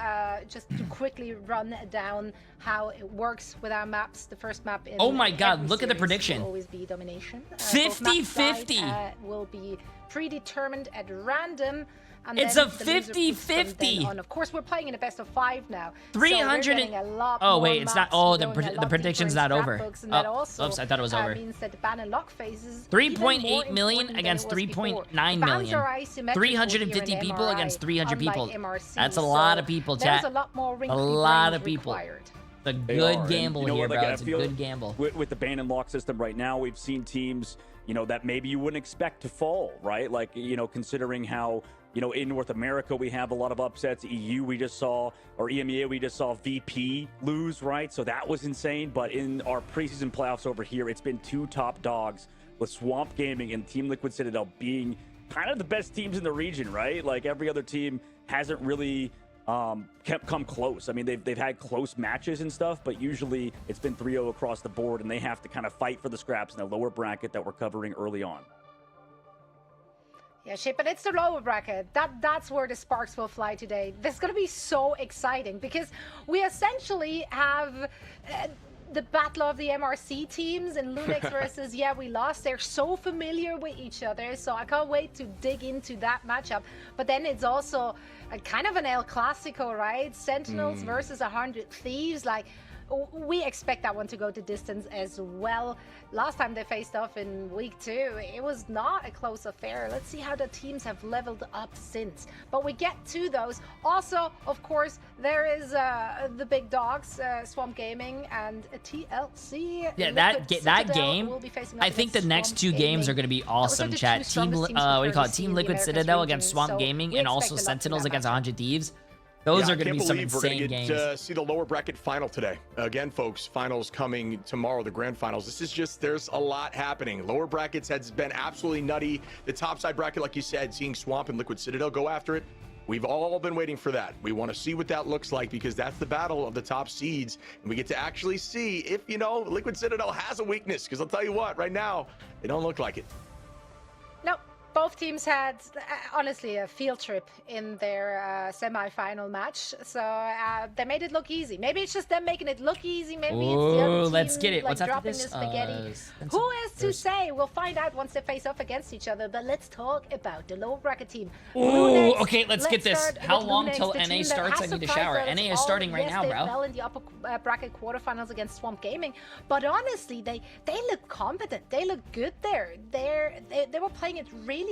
[SPEAKER 20] just to quickly run down how it works with our maps. The first map in
[SPEAKER 3] oh my god, look at the prediction.
[SPEAKER 20] Will always be domination.
[SPEAKER 3] 50-50
[SPEAKER 20] will be predetermined at random. And
[SPEAKER 3] it's a 50-50.
[SPEAKER 20] Of course, we're playing in a best of 5 now.
[SPEAKER 3] 300.
[SPEAKER 20] So
[SPEAKER 3] oh wait, it's not. Oh, the prediction's not over.
[SPEAKER 20] Oh,
[SPEAKER 3] oops, I thought it was over.
[SPEAKER 20] Means that the ban and lock phases
[SPEAKER 3] 3.8 million against 3.9 million. 350 people against 300 people. That's a lot of people, chat.
[SPEAKER 20] There's a lot more
[SPEAKER 3] a lot of people. It's a good gamble here, bro. It's a good gamble.
[SPEAKER 19] With the ban and lock system right now, we've seen teams, that maybe you wouldn't expect to fall, right? Like, considering how, in North America, we have a lot of upsets. EU, we just saw, or EMEA, we just saw VP lose, right? So that was insane. But in our preseason playoffs over here, it's been 2 top dogs with Swamp Gaming and Team Liquid Citadel being kind of the best teams in the region, right? Like every other team hasn't really come close. I mean, they've had close matches and stuff, but usually it's been 3-0 across the board, and they have to kind of fight for the scraps in the lower bracket that we're covering early on.
[SPEAKER 20] Yeah, shit, but it's the lower bracket. That's where the sparks will fly today. This is going to be so exciting because we essentially have the battle of the MRC teams and Lunex versus Yeah We Lost. They're so familiar with each other, so I can't wait to dig into that matchup. But then it's also a kind of an El Clasico, right? Sentinels versus 100 Thieves. Like, we expect that one to go the distance as well. Last time they faced off in week 2, it was not a close affair. Let's see how the teams have leveled up since. But we get to those. Also, of course, there is the big dogs, Swamp Gaming and TLC.
[SPEAKER 3] Yeah, that game. I think the next 2 games are going to be awesome, chat. Team Liquid Citadel against Swamp Gaming, and also Sentinels against 100 Thieves. Those are going to be some insane games.
[SPEAKER 18] We're going to see the lower bracket final today. Again, folks, finals coming tomorrow, the grand finals. This is just, there's a lot happening. Lower brackets has been absolutely nutty. The top side bracket, like you said, seeing Swamp and Liquid Citadel go after it. We've all been waiting for that. We want to see what that looks like because that's the battle of the top seeds. And we get to actually see if, Liquid Citadel has a weakness. Because I'll tell you what, right now, they don't look like it.
[SPEAKER 20] Nope. Both teams had, honestly, a field trip in their semi-final match, so they made it look easy. Maybe it's just them making it look easy. Maybe it's the other team,
[SPEAKER 3] let's get it. What's
[SPEAKER 20] dropping
[SPEAKER 3] after this?
[SPEAKER 20] the spaghetti. Who is to say? We'll find out once they face off against each other. But let's talk about the lower bracket team.
[SPEAKER 3] Ooh, okay, let's get this. How long till NA starts? I need to shower. NA is starting right now, bro.
[SPEAKER 20] They fell in the upper bracket quarterfinals against Swamp Gaming, but honestly, they look competent. They look good there. They were playing it really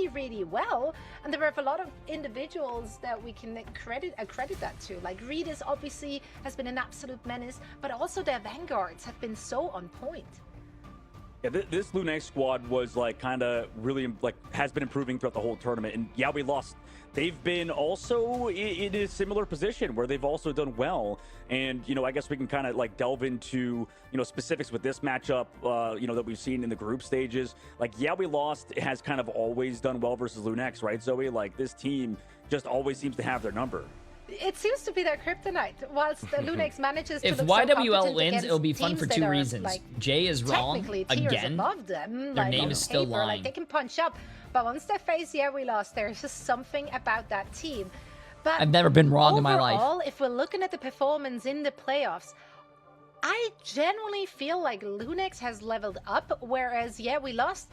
[SPEAKER 20] well, and there were a lot of individuals that we can credit that to. Like Reedus obviously has been an absolute menace, but also their vanguards have been so on point.
[SPEAKER 19] Yeah, this Lunex squad was kind of really has been improving throughout the whole tournament, and Yeah We Lost. They've been also in a similar position where they've also done well. And, I guess we can kind of delve into, specifics with this matchup, that we've seen in the group stages. Yeah We Lost has kind of always done well versus Lunex, right, Zoe? This team just always seems to have their number.
[SPEAKER 20] It seems to be their kryptonite, whilst the Lunex manages to
[SPEAKER 3] if
[SPEAKER 20] look
[SPEAKER 3] YWL
[SPEAKER 20] so
[SPEAKER 3] wins, it'll be fun for 2 reasons. Jay is wrong again.
[SPEAKER 20] Above them,
[SPEAKER 3] their name is still lying.
[SPEAKER 20] They can punch up, but once they face Yeah We Lost, there's just something about that team. But
[SPEAKER 3] I've never been wrong in my life.
[SPEAKER 20] Overall, if we're looking at the performance in the playoffs, I genuinely feel like Lunex has leveled up, whereas Yeah We Lost,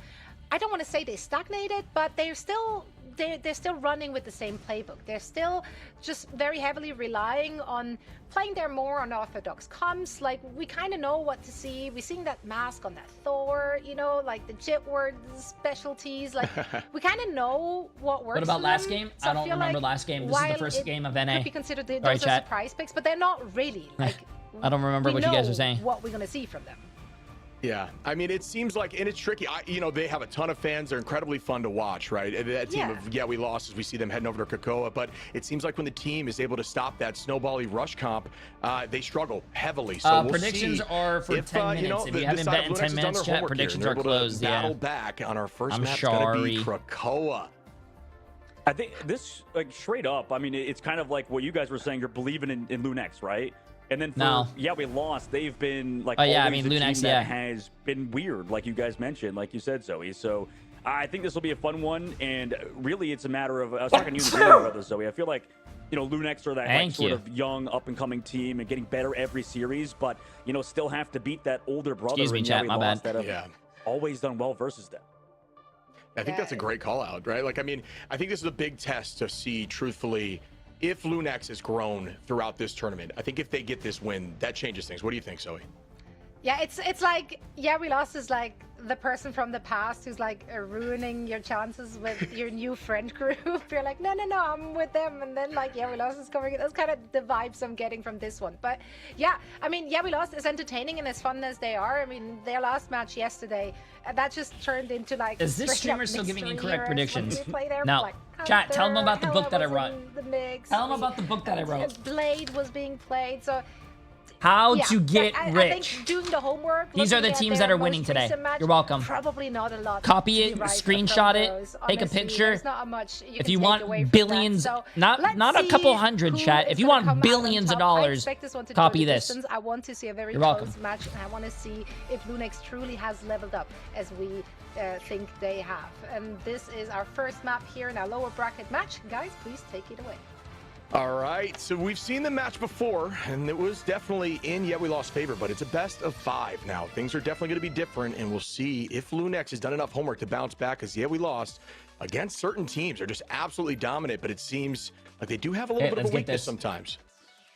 [SPEAKER 20] I don't want to say they stagnated, but they're still they're still running with the same playbook. They're still just very heavily relying on playing their more unorthodox comps. Like, we kind of know what to see. We're seeing that mask on that Thor, you know, like the Jitward specialties. Like, we kind of know what works.
[SPEAKER 3] What about
[SPEAKER 20] for
[SPEAKER 3] last
[SPEAKER 20] them.
[SPEAKER 3] game?
[SPEAKER 20] So
[SPEAKER 3] I don't remember last game. This is the first game of NA.
[SPEAKER 20] Could be considered those
[SPEAKER 3] Sorry,
[SPEAKER 20] are
[SPEAKER 3] chat.
[SPEAKER 20] surprise picks, but they're not really. Like,
[SPEAKER 3] I don't remember what you guys are saying.
[SPEAKER 20] What we're gonna see from them.
[SPEAKER 18] Yeah, I mean, it seems like, and it's tricky. You know, they have a ton of fans. They're incredibly fun to watch, right? And that team of, we lost as we see them heading over to Krakoa. But it seems like when the team is able to stop that snowbally rush comp, they struggle heavily. So we'll
[SPEAKER 3] predictions
[SPEAKER 18] see
[SPEAKER 3] are for 10 minutes.
[SPEAKER 18] You know,
[SPEAKER 3] if you haven't bet in 10 minutes, chat, predictions are closed.
[SPEAKER 18] Battle back on our first map.
[SPEAKER 3] Sorry.
[SPEAKER 18] Be Krakoa.
[SPEAKER 19] I think this, like, straight up, I mean, it's kind of like what you guys were saying. You're believing in Lunex, right? And then for, we lost. They've been like,
[SPEAKER 3] I mean, Lunex,
[SPEAKER 19] has been weird, like you guys mentioned, like you said, Zoe. So I think this will be a fun one. And really, it's a matter of, I was talking to you about this, Zoe. I feel like, you know, Lunex are that like, sort of young, up and coming team and getting better every series, but, you know, still have to beat that older brother.
[SPEAKER 3] Excuse me, chat, my bad.
[SPEAKER 19] That have always done well versus them.
[SPEAKER 18] I think that's a great call out, right? Like, I mean, I think this is a big test to see, truthfully, if Lunex has grown throughout this tournament. I think if they get this win, that changes things. What do you think, Zoe?
[SPEAKER 20] Yeah, it's like, we lost is like the person from the past who's like ruining your chances with your new friend group. You're like, no, I'm with them. And then like, we lost is coming. That's kind of the vibes I'm getting from this one. But yeah, I mean, we lost is entertaining and as fun as they are. I mean, their last match yesterday, that just turned into like.
[SPEAKER 3] Is this streamer still giving incorrect predictions?
[SPEAKER 20] There,
[SPEAKER 3] No.
[SPEAKER 20] like,
[SPEAKER 3] Chat, tell them about the book that I wrote. Tell them
[SPEAKER 20] The
[SPEAKER 3] about the book that I wrote.
[SPEAKER 20] Blade was being played, so.
[SPEAKER 3] How to get
[SPEAKER 20] I
[SPEAKER 3] rich.
[SPEAKER 20] think doing the homework.
[SPEAKER 3] These are the teams that are winning today. You're welcome.
[SPEAKER 20] Probably not a lot.
[SPEAKER 3] Copy it, screenshot it, take a picture. If you want billions, not a couple hundred, chat. If you want billions of dollars, copy this.
[SPEAKER 20] I want to see a very
[SPEAKER 3] You're welcome.
[SPEAKER 20] close match, and I want to see if Lunex truly has leveled up as we think they have. And this is our first map here in our lower bracket match. Guys, please take it away.
[SPEAKER 18] All right, so we've seen the match before, and it was definitely in we lost favor, but it's a best of 5 now. Things are definitely going to be different, and we'll see if Lunex has done enough homework to bounce back, because we lost against certain teams. They're just absolutely dominant, but it seems like they do have a little bit of a weakness sometimes.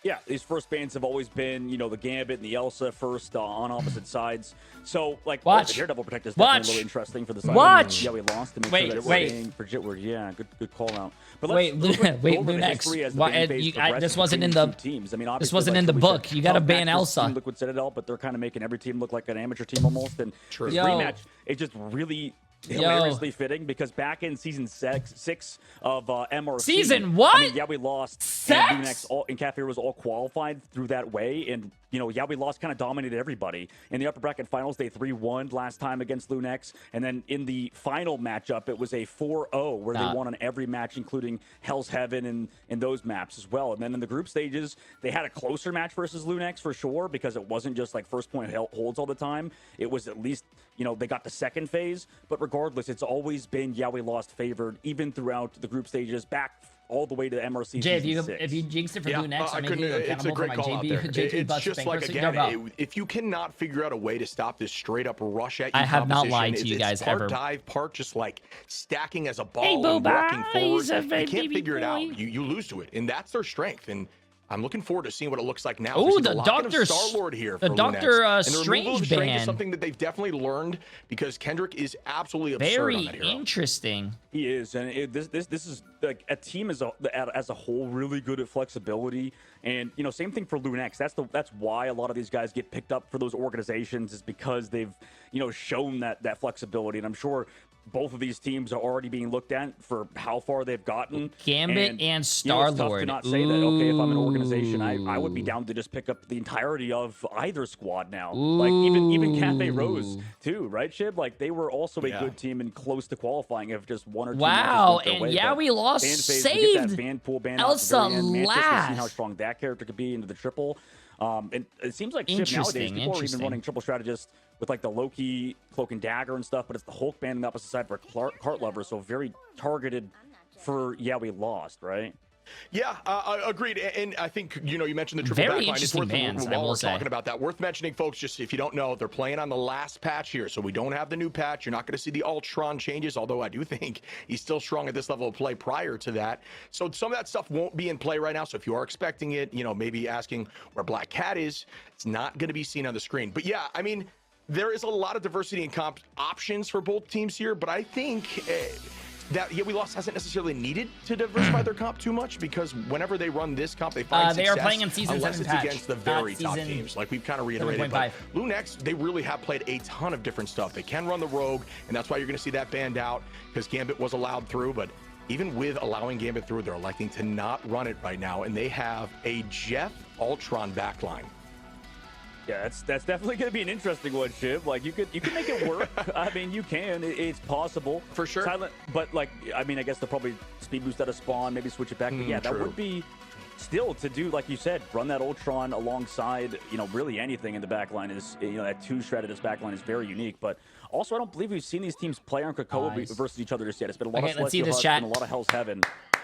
[SPEAKER 19] Yeah, these first bans have always been, you know, the Gambit and the Elsa first on opposite sides. So, like, the Daredevil Protect is definitely really interesting for the side.
[SPEAKER 3] Watch!
[SPEAKER 19] We lost to make sure that we're paying for Jitward. Yeah, good call out. But
[SPEAKER 3] wait, Lunex. This wasn't in the
[SPEAKER 19] teams. I mean,
[SPEAKER 3] this wasn't in the book. You got to ban Elsa.
[SPEAKER 19] Liquid Citadel, but they're kind of making every team look like an amateur team almost. And this rematch, it just really hilariously fitting because back in season 6 of MRC,
[SPEAKER 3] season what?
[SPEAKER 19] I mean, we lost. And Lunex and Cafe was all qualified through that way, and you know, we lost, kind of dominated everybody in the upper bracket finals. They 3-1 last time against Lunex, and then in the final matchup, it was a 4-0 where they won on every match, including Hell's Heaven and those maps as well. And then in the group stages, they had a closer match versus Lunex for sure because it wasn't just like first point holds all the time. It was at least, you know, they got the second phase, but regardless, it's always been we lost favored even throughout the group stages back all the way to MRC.
[SPEAKER 3] Jay, if you jinxed it for Lunex, I'm making you accountable for my J3
[SPEAKER 18] It's just like, again, if you cannot figure out a way to stop this straight up rush at you,
[SPEAKER 3] I have not lied to you guys
[SPEAKER 18] part
[SPEAKER 3] ever.
[SPEAKER 18] Dive, part just like stacking as a ball and walking forward. You can't figure it out. You lose to it, and that's their strength. And I'm looking forward to seeing what it looks like now.
[SPEAKER 3] Oh, the Doctor
[SPEAKER 18] Star-Lord here.
[SPEAKER 3] The Doctor Strange band
[SPEAKER 18] is something that they've definitely learned because Kendrick is absolutely absurd on that hero.
[SPEAKER 3] Very interesting.
[SPEAKER 19] He is, and this is like a team as a whole really good at flexibility. And you know, same thing for Lunex. That's why a lot of these guys get picked up for those organizations is because they've shown that flexibility. And I'm sure both of these teams are already being looked at for how far they've gotten.
[SPEAKER 3] Gambit and Star-Lord.
[SPEAKER 19] It's tough to not say that, okay, if I'm an organization, I would be down to just pick up the entirety of either squad now. Like even Cafe Rose too, right, Shib? Like they were also a good team and close to qualifying if just one or two.
[SPEAKER 3] Wow, and we lost saved Elsa last.
[SPEAKER 19] See how strong that character could be into the triple. And it seems like Shib nowadays people are even running triple strategist with like the Loki Cloak and Dagger and stuff, but it's the Hulk band on the opposite side for Cart Lover, so very targeted for we lost, right?
[SPEAKER 18] Yeah, agreed. And I think, you mentioned the triple
[SPEAKER 3] Very
[SPEAKER 18] backline.
[SPEAKER 3] interesting bans, I
[SPEAKER 18] while
[SPEAKER 3] will
[SPEAKER 18] we're
[SPEAKER 3] say.
[SPEAKER 18] talking about that, worth mentioning, folks, just if you don't know, they're playing on the last patch here, so we don't have the new patch. You're not going to see the Ultron changes, although I do think he's still strong at this level of play prior to that. So some of that stuff won't be in play right now. So if you are expecting it, maybe asking where Black Cat is, it's not going to be seen on the screen. But yeah, I mean, there is a lot of diversity in comp options for both teams here, but I think that we lost hasn't necessarily needed to diversify their comp too much, because whenever they run this comp, they find
[SPEAKER 3] they
[SPEAKER 18] success
[SPEAKER 3] are playing in season
[SPEAKER 18] unless
[SPEAKER 3] 7
[SPEAKER 18] it's
[SPEAKER 3] patch,
[SPEAKER 18] against the very top teams, like we've kind of reiterated. But Lunex, they really have played a ton of different stuff. They can run the Rogue, and that's why you're going to see that banned out, because Gambit was allowed through. But even with allowing Gambit through, they're electing to not run it right now, and they have a Jeff Ultron backline.
[SPEAKER 19] Yeah, that's definitely going to be an interesting one, Shiv. Like, you could make it work. I mean, you can. It's possible.
[SPEAKER 18] For sure.
[SPEAKER 19] Silent, but, like, I mean, I guess they'll probably speed boost out of spawn, maybe switch it back. But, yeah, that would be still to do, like you said, run that Ultron alongside, really anything in the backline is, that two-shredded backline is very unique. But also, I don't believe we've seen these teams play on Krakoa versus each other just yet. It's been a lot of Celestial Husk and a lot of Hell's Heaven.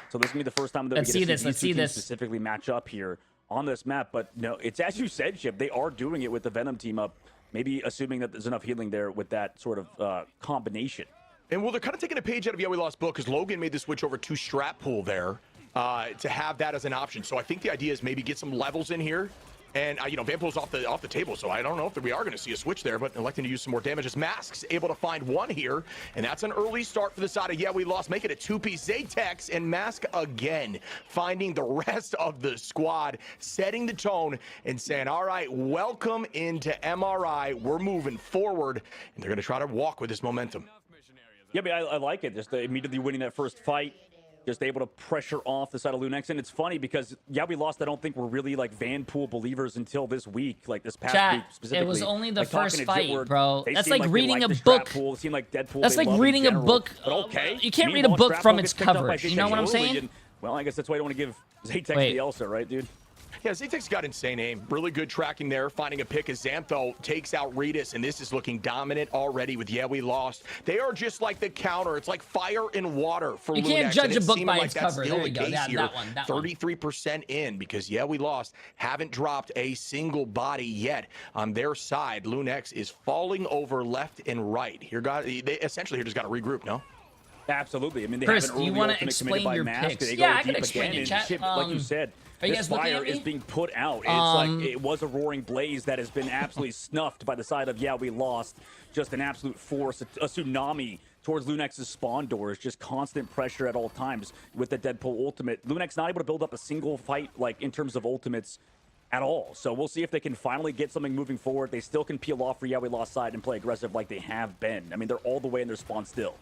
[SPEAKER 19] So this is going to be the first time that we get to see these two teams specifically match up here on this map. But no, it's as you said, Chip, they are doing it with the Venom team up, maybe assuming that there's enough healing there with that sort of combination.
[SPEAKER 18] And well, they're kind of taking a page out of Yeah We Lost book, because Logan made the switch over to Strat Pool there to have that as an option. So I think the idea is maybe get some levels in here. And, Vanpool's off the table, so I don't know if we are going to see a switch there, but electing to use some more damage. As Mask's able to find one here, and that's an early start for the side of Yeah We Lost. Make it a two-piece. Zaytex and Mask again, finding the rest of the squad, setting the tone and saying, all right, welcome into MRI. We're moving forward, and they're going to try to walk with this momentum.
[SPEAKER 19] Yeah, but I like it. Just immediately winning that first fight. Just able to pressure off the side of Lunex. And it's funny because, Yeah We Lost, I don't think we're really like Vanpool believers until this week, like this past week specifically.
[SPEAKER 3] It was only the
[SPEAKER 19] like,
[SPEAKER 3] first fight,
[SPEAKER 19] Jitward,
[SPEAKER 3] bro. That's like
[SPEAKER 19] like
[SPEAKER 3] reading a
[SPEAKER 19] the
[SPEAKER 3] book.
[SPEAKER 19] Pool. It seemed like Deadpool.
[SPEAKER 3] That's like reading a book.
[SPEAKER 19] But okay.
[SPEAKER 3] You can't read a book from its cover. You know what I'm saying?
[SPEAKER 19] And, well, I guess that's why I don't want to give Zaytex the Elsa, right, dude?
[SPEAKER 18] Yeah, Zaytek's got insane aim. Really good tracking there, finding a pick as Xantho takes out Redis, and this is looking dominant already with Yeah We Lost. They are just like the counter. It's like fire and water for Lunex.
[SPEAKER 3] You can't judge a book by
[SPEAKER 18] like
[SPEAKER 3] its cover. There you go. That one.
[SPEAKER 18] 33% in, because Yeah We Lost haven't dropped a single body yet on their side. Lunex is falling over left and right. They essentially just got to regroup, no?
[SPEAKER 19] Absolutely. I mean, they
[SPEAKER 3] Chris,
[SPEAKER 19] have an
[SPEAKER 3] do you
[SPEAKER 19] early
[SPEAKER 3] want to
[SPEAKER 19] ultimate
[SPEAKER 3] explain
[SPEAKER 19] committed
[SPEAKER 3] your
[SPEAKER 19] by Mask.
[SPEAKER 3] picks?
[SPEAKER 19] They
[SPEAKER 3] Yeah,
[SPEAKER 19] go
[SPEAKER 3] I can
[SPEAKER 19] deep
[SPEAKER 3] explain
[SPEAKER 19] again,
[SPEAKER 3] it, chat.
[SPEAKER 19] Chip, like you said,
[SPEAKER 3] are you
[SPEAKER 19] this
[SPEAKER 3] guys looking
[SPEAKER 19] fire
[SPEAKER 3] at me?
[SPEAKER 19] is being put out. It's like it was a roaring blaze that has been absolutely snuffed by the side of Yeah We Lost. Just an absolute force, a tsunami towards Lunex's spawn doors. Just constant pressure at all times with the Deadpool ultimate. Lunex not able to build up a single fight like in terms of ultimates at all. So we'll see if they can finally get something moving forward. They still can peel off for Yeah We Lost side and play aggressive like they have been. I mean, they're all the way in their spawn still.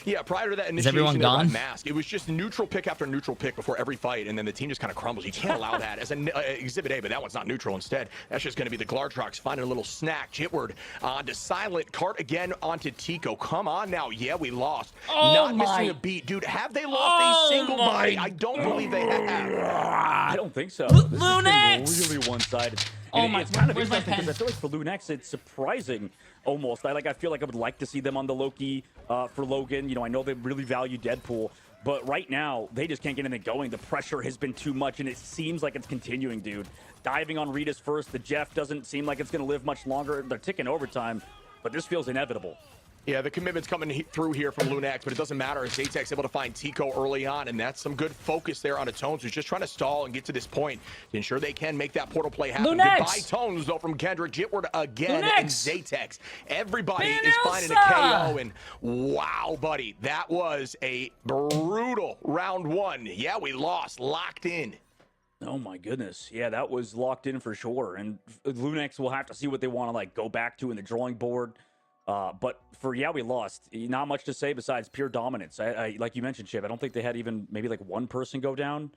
[SPEAKER 18] Yeah, prior to that initiation by Mask, it was just neutral pick after neutral pick before every fight, and then the team just kind of crumbles. You can't allow that as an Exhibit A, but that one's not neutral. Instead, that's just going to be the Glardrox finding a little snack. Jitward onto Silent. Cart again onto Tico. Come on now. Yeah We Lost. Not missing a beat. Dude, have they lost a single body? I don't believe they have.
[SPEAKER 19] I don't think so.
[SPEAKER 3] Lunex!
[SPEAKER 19] Really one-sided.
[SPEAKER 3] It's
[SPEAKER 19] kind of interesting because I feel like for Lunex, it's surprising almost. I feel like I would like to see them on the Loki for Logan. I know they really value Deadpool, but right now they just can't get anything going. The pressure has been too much, and it seems like it's continuing, dude. Diving on Redis first. The Jeff doesn't seem like it's going to live much longer. They're ticking overtime, but this feels inevitable.
[SPEAKER 18] Yeah, the commitment's coming through here from Lunex, but it doesn't matter. Zaytek's able to find Tico early on, and that's some good focus there on a Tones, who's just trying to stall and get to this point to ensure they can make that portal play happen.
[SPEAKER 3] Lunex!
[SPEAKER 18] Goodbye, Tones, though, from Kendrick. Jitward again,
[SPEAKER 3] Lunex!
[SPEAKER 18] and Zaytex. Everybody is finding a KO, and wow, buddy, that was a brutal round one. Yeah, we lost, locked in.
[SPEAKER 19] Oh my goodness. Yeah, that was locked in for sure. And Lunex will have to see what they want to go back to in the drawing board. But for Yeah We Lost, not much to say besides pure dominance. I like you mentioned, Chip, I don't think they had even maybe one person go down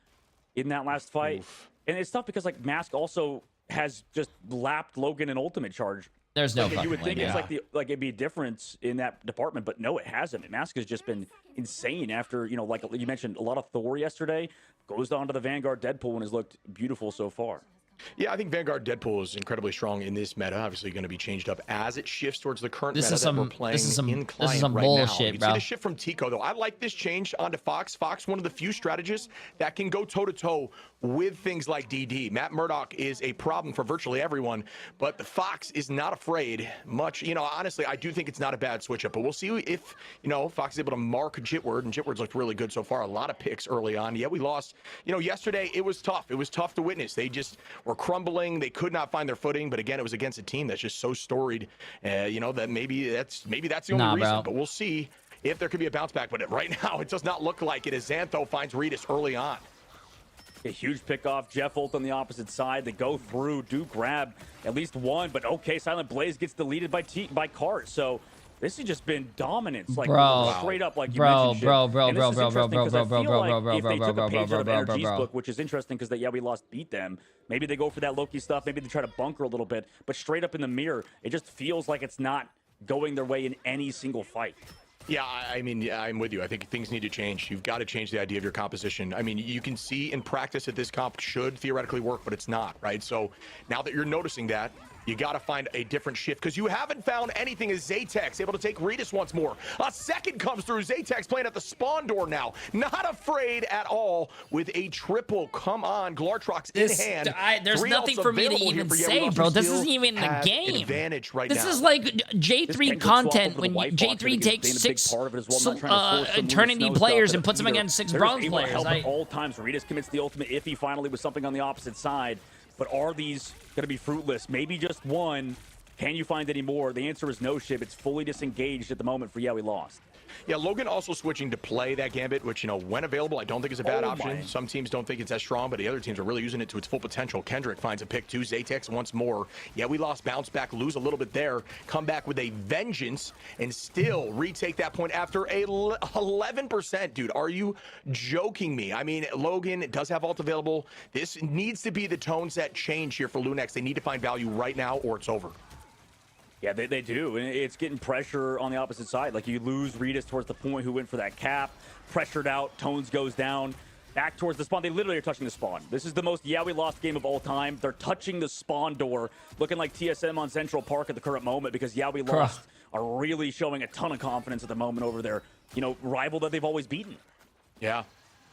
[SPEAKER 19] in that last fight.
[SPEAKER 18] Oof.
[SPEAKER 19] And it's tough because Mask also has just lapped Logan in ultimate charge.
[SPEAKER 3] There's no
[SPEAKER 19] you would
[SPEAKER 3] fucking
[SPEAKER 19] think
[SPEAKER 3] way,
[SPEAKER 19] it's it'd be a difference in that department, but no, it hasn't. Mask has just been insane after, like you mentioned, a lot of Thor yesterday, goes on to the Vanguard Deadpool and has looked beautiful so far.
[SPEAKER 18] Yeah, I think Vanguard Deadpool is incredibly strong in this meta. Obviously, going to be changed up as it shifts towards the current meta that we're playing in client right now. You can see the shift from Tico, though. I like this change onto Fox. Fox, one of the few strategists that can go toe-to-toe with things like DD. Matt Murdock is a problem for virtually everyone, but the Fox is not afraid much. You know, honestly, I do think it's not a bad switch-up, but we'll see if, you know, Fox is able to mark Jitward, and Jitward's looked really good so far. A lot of picks early on. Yeah, we lost. You know, yesterday, it was tough. It was tough to witness. They just were crumbling. They could not find their footing, but again, it was against a team that's just so storied, you know, that maybe that's the only reason, but we'll see if there could be a bounce back. But right now, it does not look like it as Xantho finds Regis early on.
[SPEAKER 19] A huge pickoff. Jeff Ult on the opposite side. They go through, do grab at least one, but okay, Silent Blaze gets deleted by Cart. So this has just been dominance, like straight up, like you mentioned. Bro. If they took a page out of Energy's book, which is interesting because we lost, beat them. Maybe they go for that Loki stuff. Maybe they try to bunker a little bit, but straight up in the mirror, it just feels like it's not going their way in any single fight.
[SPEAKER 18] Yeah, I mean, I'm with you. I think things need to change. You've got to change the idea of your composition. I mean, you can see in practice that this comp should theoretically work, but it's not, right? So now that you're noticing that, you got to find a different shift because you haven't found anything as Zaytex able to take Regis once more. A second comes through. Zaytex playing at the spawn door now. Not afraid at all with a triple. Come on, Glartrox in hand.
[SPEAKER 3] There's nothing for me to even say, bro. This isn't even in the game.
[SPEAKER 18] Advantage right
[SPEAKER 3] this
[SPEAKER 18] now.
[SPEAKER 3] is like J3 content when J3 takes 6 Eternity players and puts them against 6 Bronze players.
[SPEAKER 19] At all times, Regis commits the ultimate iffy finally with something on the opposite side. But are these going to be fruitless? Maybe just one. Can you find any more? The answer is no, Shib. It's fully disengaged at the moment for we lost.
[SPEAKER 18] Yeah, Logan also switching to play that Gambit, which, you know, when available, I don't think is a bad option. Some teams don't think it's as strong, but the other teams are really using it to its full potential. Kendrick finds a pick too. Zaytex once more. Yeah, we lost, bounce back, lose a little bit there, come back with a vengeance, and still retake that point after a 11%. Dude, are you joking me? I mean, Logan does have ult available. This needs to be the tone set change here for Lunex. They need to find value right now or it's over.
[SPEAKER 19] Yeah, they do, and it's getting pressure on the opposite side. Like, you lose Regis towards the point who went for that cap, pressured out, Tones goes down, back towards the spawn. They literally are touching the spawn. This is the most we lost game of all time. They're touching the spawn door, looking like TSM on Central Park at the current moment because we lost are really showing a ton of confidence at the moment over their, you know, rival that they've always beaten.
[SPEAKER 18] Yeah.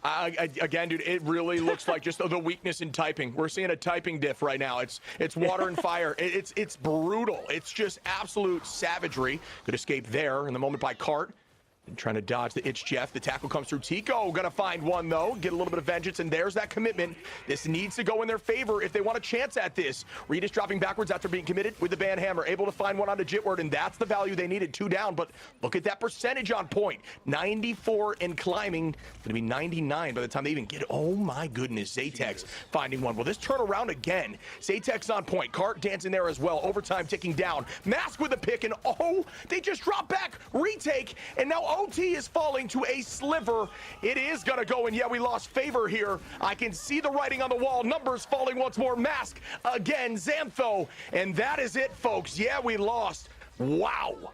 [SPEAKER 18] Again, dude, it really looks like just the weakness in typing. We're seeing a typing diff right now. It's water and fire. It's brutal. It's just absolute savagery. Good escape there in the moment by Cart. And trying to dodge the itch Jeff. The tackle comes through. Tico gonna find one though. Get a little bit of vengeance, and there's that commitment. This needs to go in their favor if they want a chance at this. Regis dropping backwards after being committed with the band hammer. Able to find one onto Jitward, and that's the value they needed. 2 down, but look at that percentage on point. 94 and climbing. Gonna be 99 by the time they even get. Oh my goodness, Zaytex finding one. Well, this turn around again. Zaytex on point. Cart dancing there as well. Overtime ticking down. Mask with a pick, and they just drop back. Retake, and now OT is falling to a sliver. It is gonna go, and we lost favor here. I can see the writing on the wall. Numbers falling once more. Mask again, Xantho, and that is it, folks. We lost. Wow.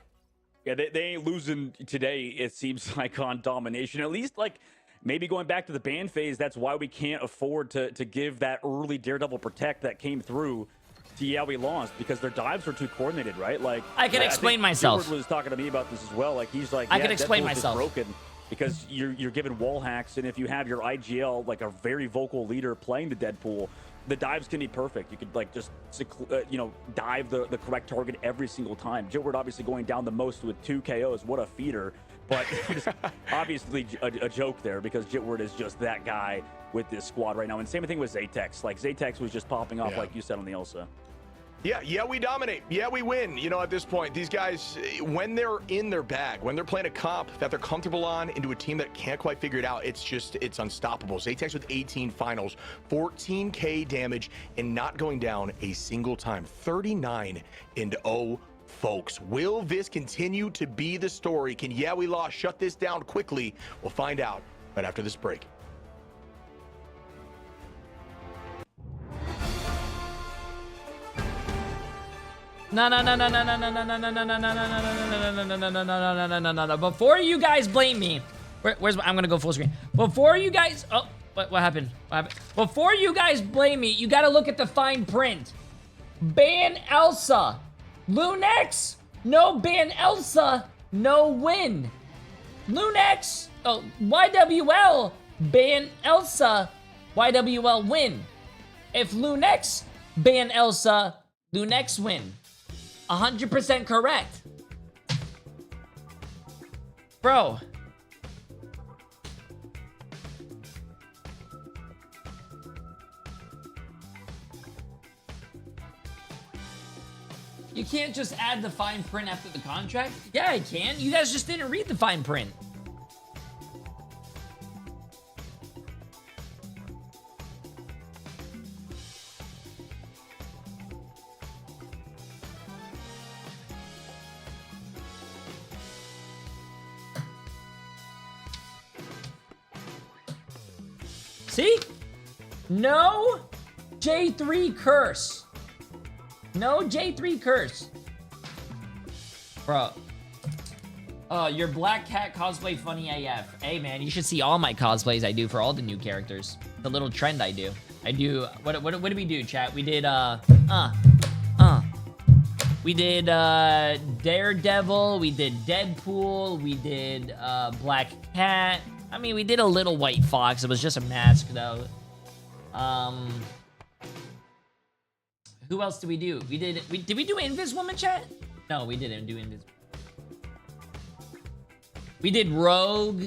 [SPEAKER 19] Yeah, they ain't losing today, it seems like, on domination. At least, like, maybe going back to the ban phase, that's why we can't afford to give that early Daredevil Protect that came through to we lost, because their dives were too coordinated, right? Like,
[SPEAKER 3] I can explain myself.
[SPEAKER 19] Jitward was talking to me about this as well. Like, he's like,
[SPEAKER 3] I can explain myself.
[SPEAKER 19] Broken because you're given wall hacks, and if you have your IGL, like a very vocal leader playing the Deadpool, the dives can be perfect. You could like just dive the correct target every single time. Jitward obviously going down the most with 2 KOs. What a feeder. But obviously a joke there, because Jitward is just that guy with this squad right now. And same thing with Zaytex. Like, Zaytex was just popping off, like you said on the Elsa.
[SPEAKER 18] Yeah, we dominate. Yeah, we win. You know, at this point, these guys, when they're in their bag, when they're playing a comp that they're comfortable on into a team that can't quite figure it out, it's unstoppable. Zaytex with 18 finals, 14K damage, and not going down a single time. 39-0. Folks, will this continue to be the story? Can we lost shut this down quickly? We'll find out right after this break.
[SPEAKER 3] No. Before you guys blame me, I'm gonna go full screen. Before you guys, What happened? What happened? Before you guys blame me, you gotta look at the fine print. Ban Elsa. Lunex, no ban Elsa, no win. Lunex, YWL, ban Elsa, YWL win. If Lunex ban Elsa, Lunex win. 100% correct. Bro. You can't just add the fine print after the contract? Yeah, I can. You guys just didn't read the fine print. See? No J3 curse. No J3 curse. Bro. Oh, your Black Cat cosplay funny AF. Hey, man, you should see all my cosplays I do for all the new characters. The little trend I do. What did we do, chat? We did, We did, Daredevil. We did Deadpool. We did, Black Cat. I mean, we did a little White Fox. It was just a mask, though. Who else did we do? Did we do Invis Woman, chat? No, we didn't do Invis. We did Rogue.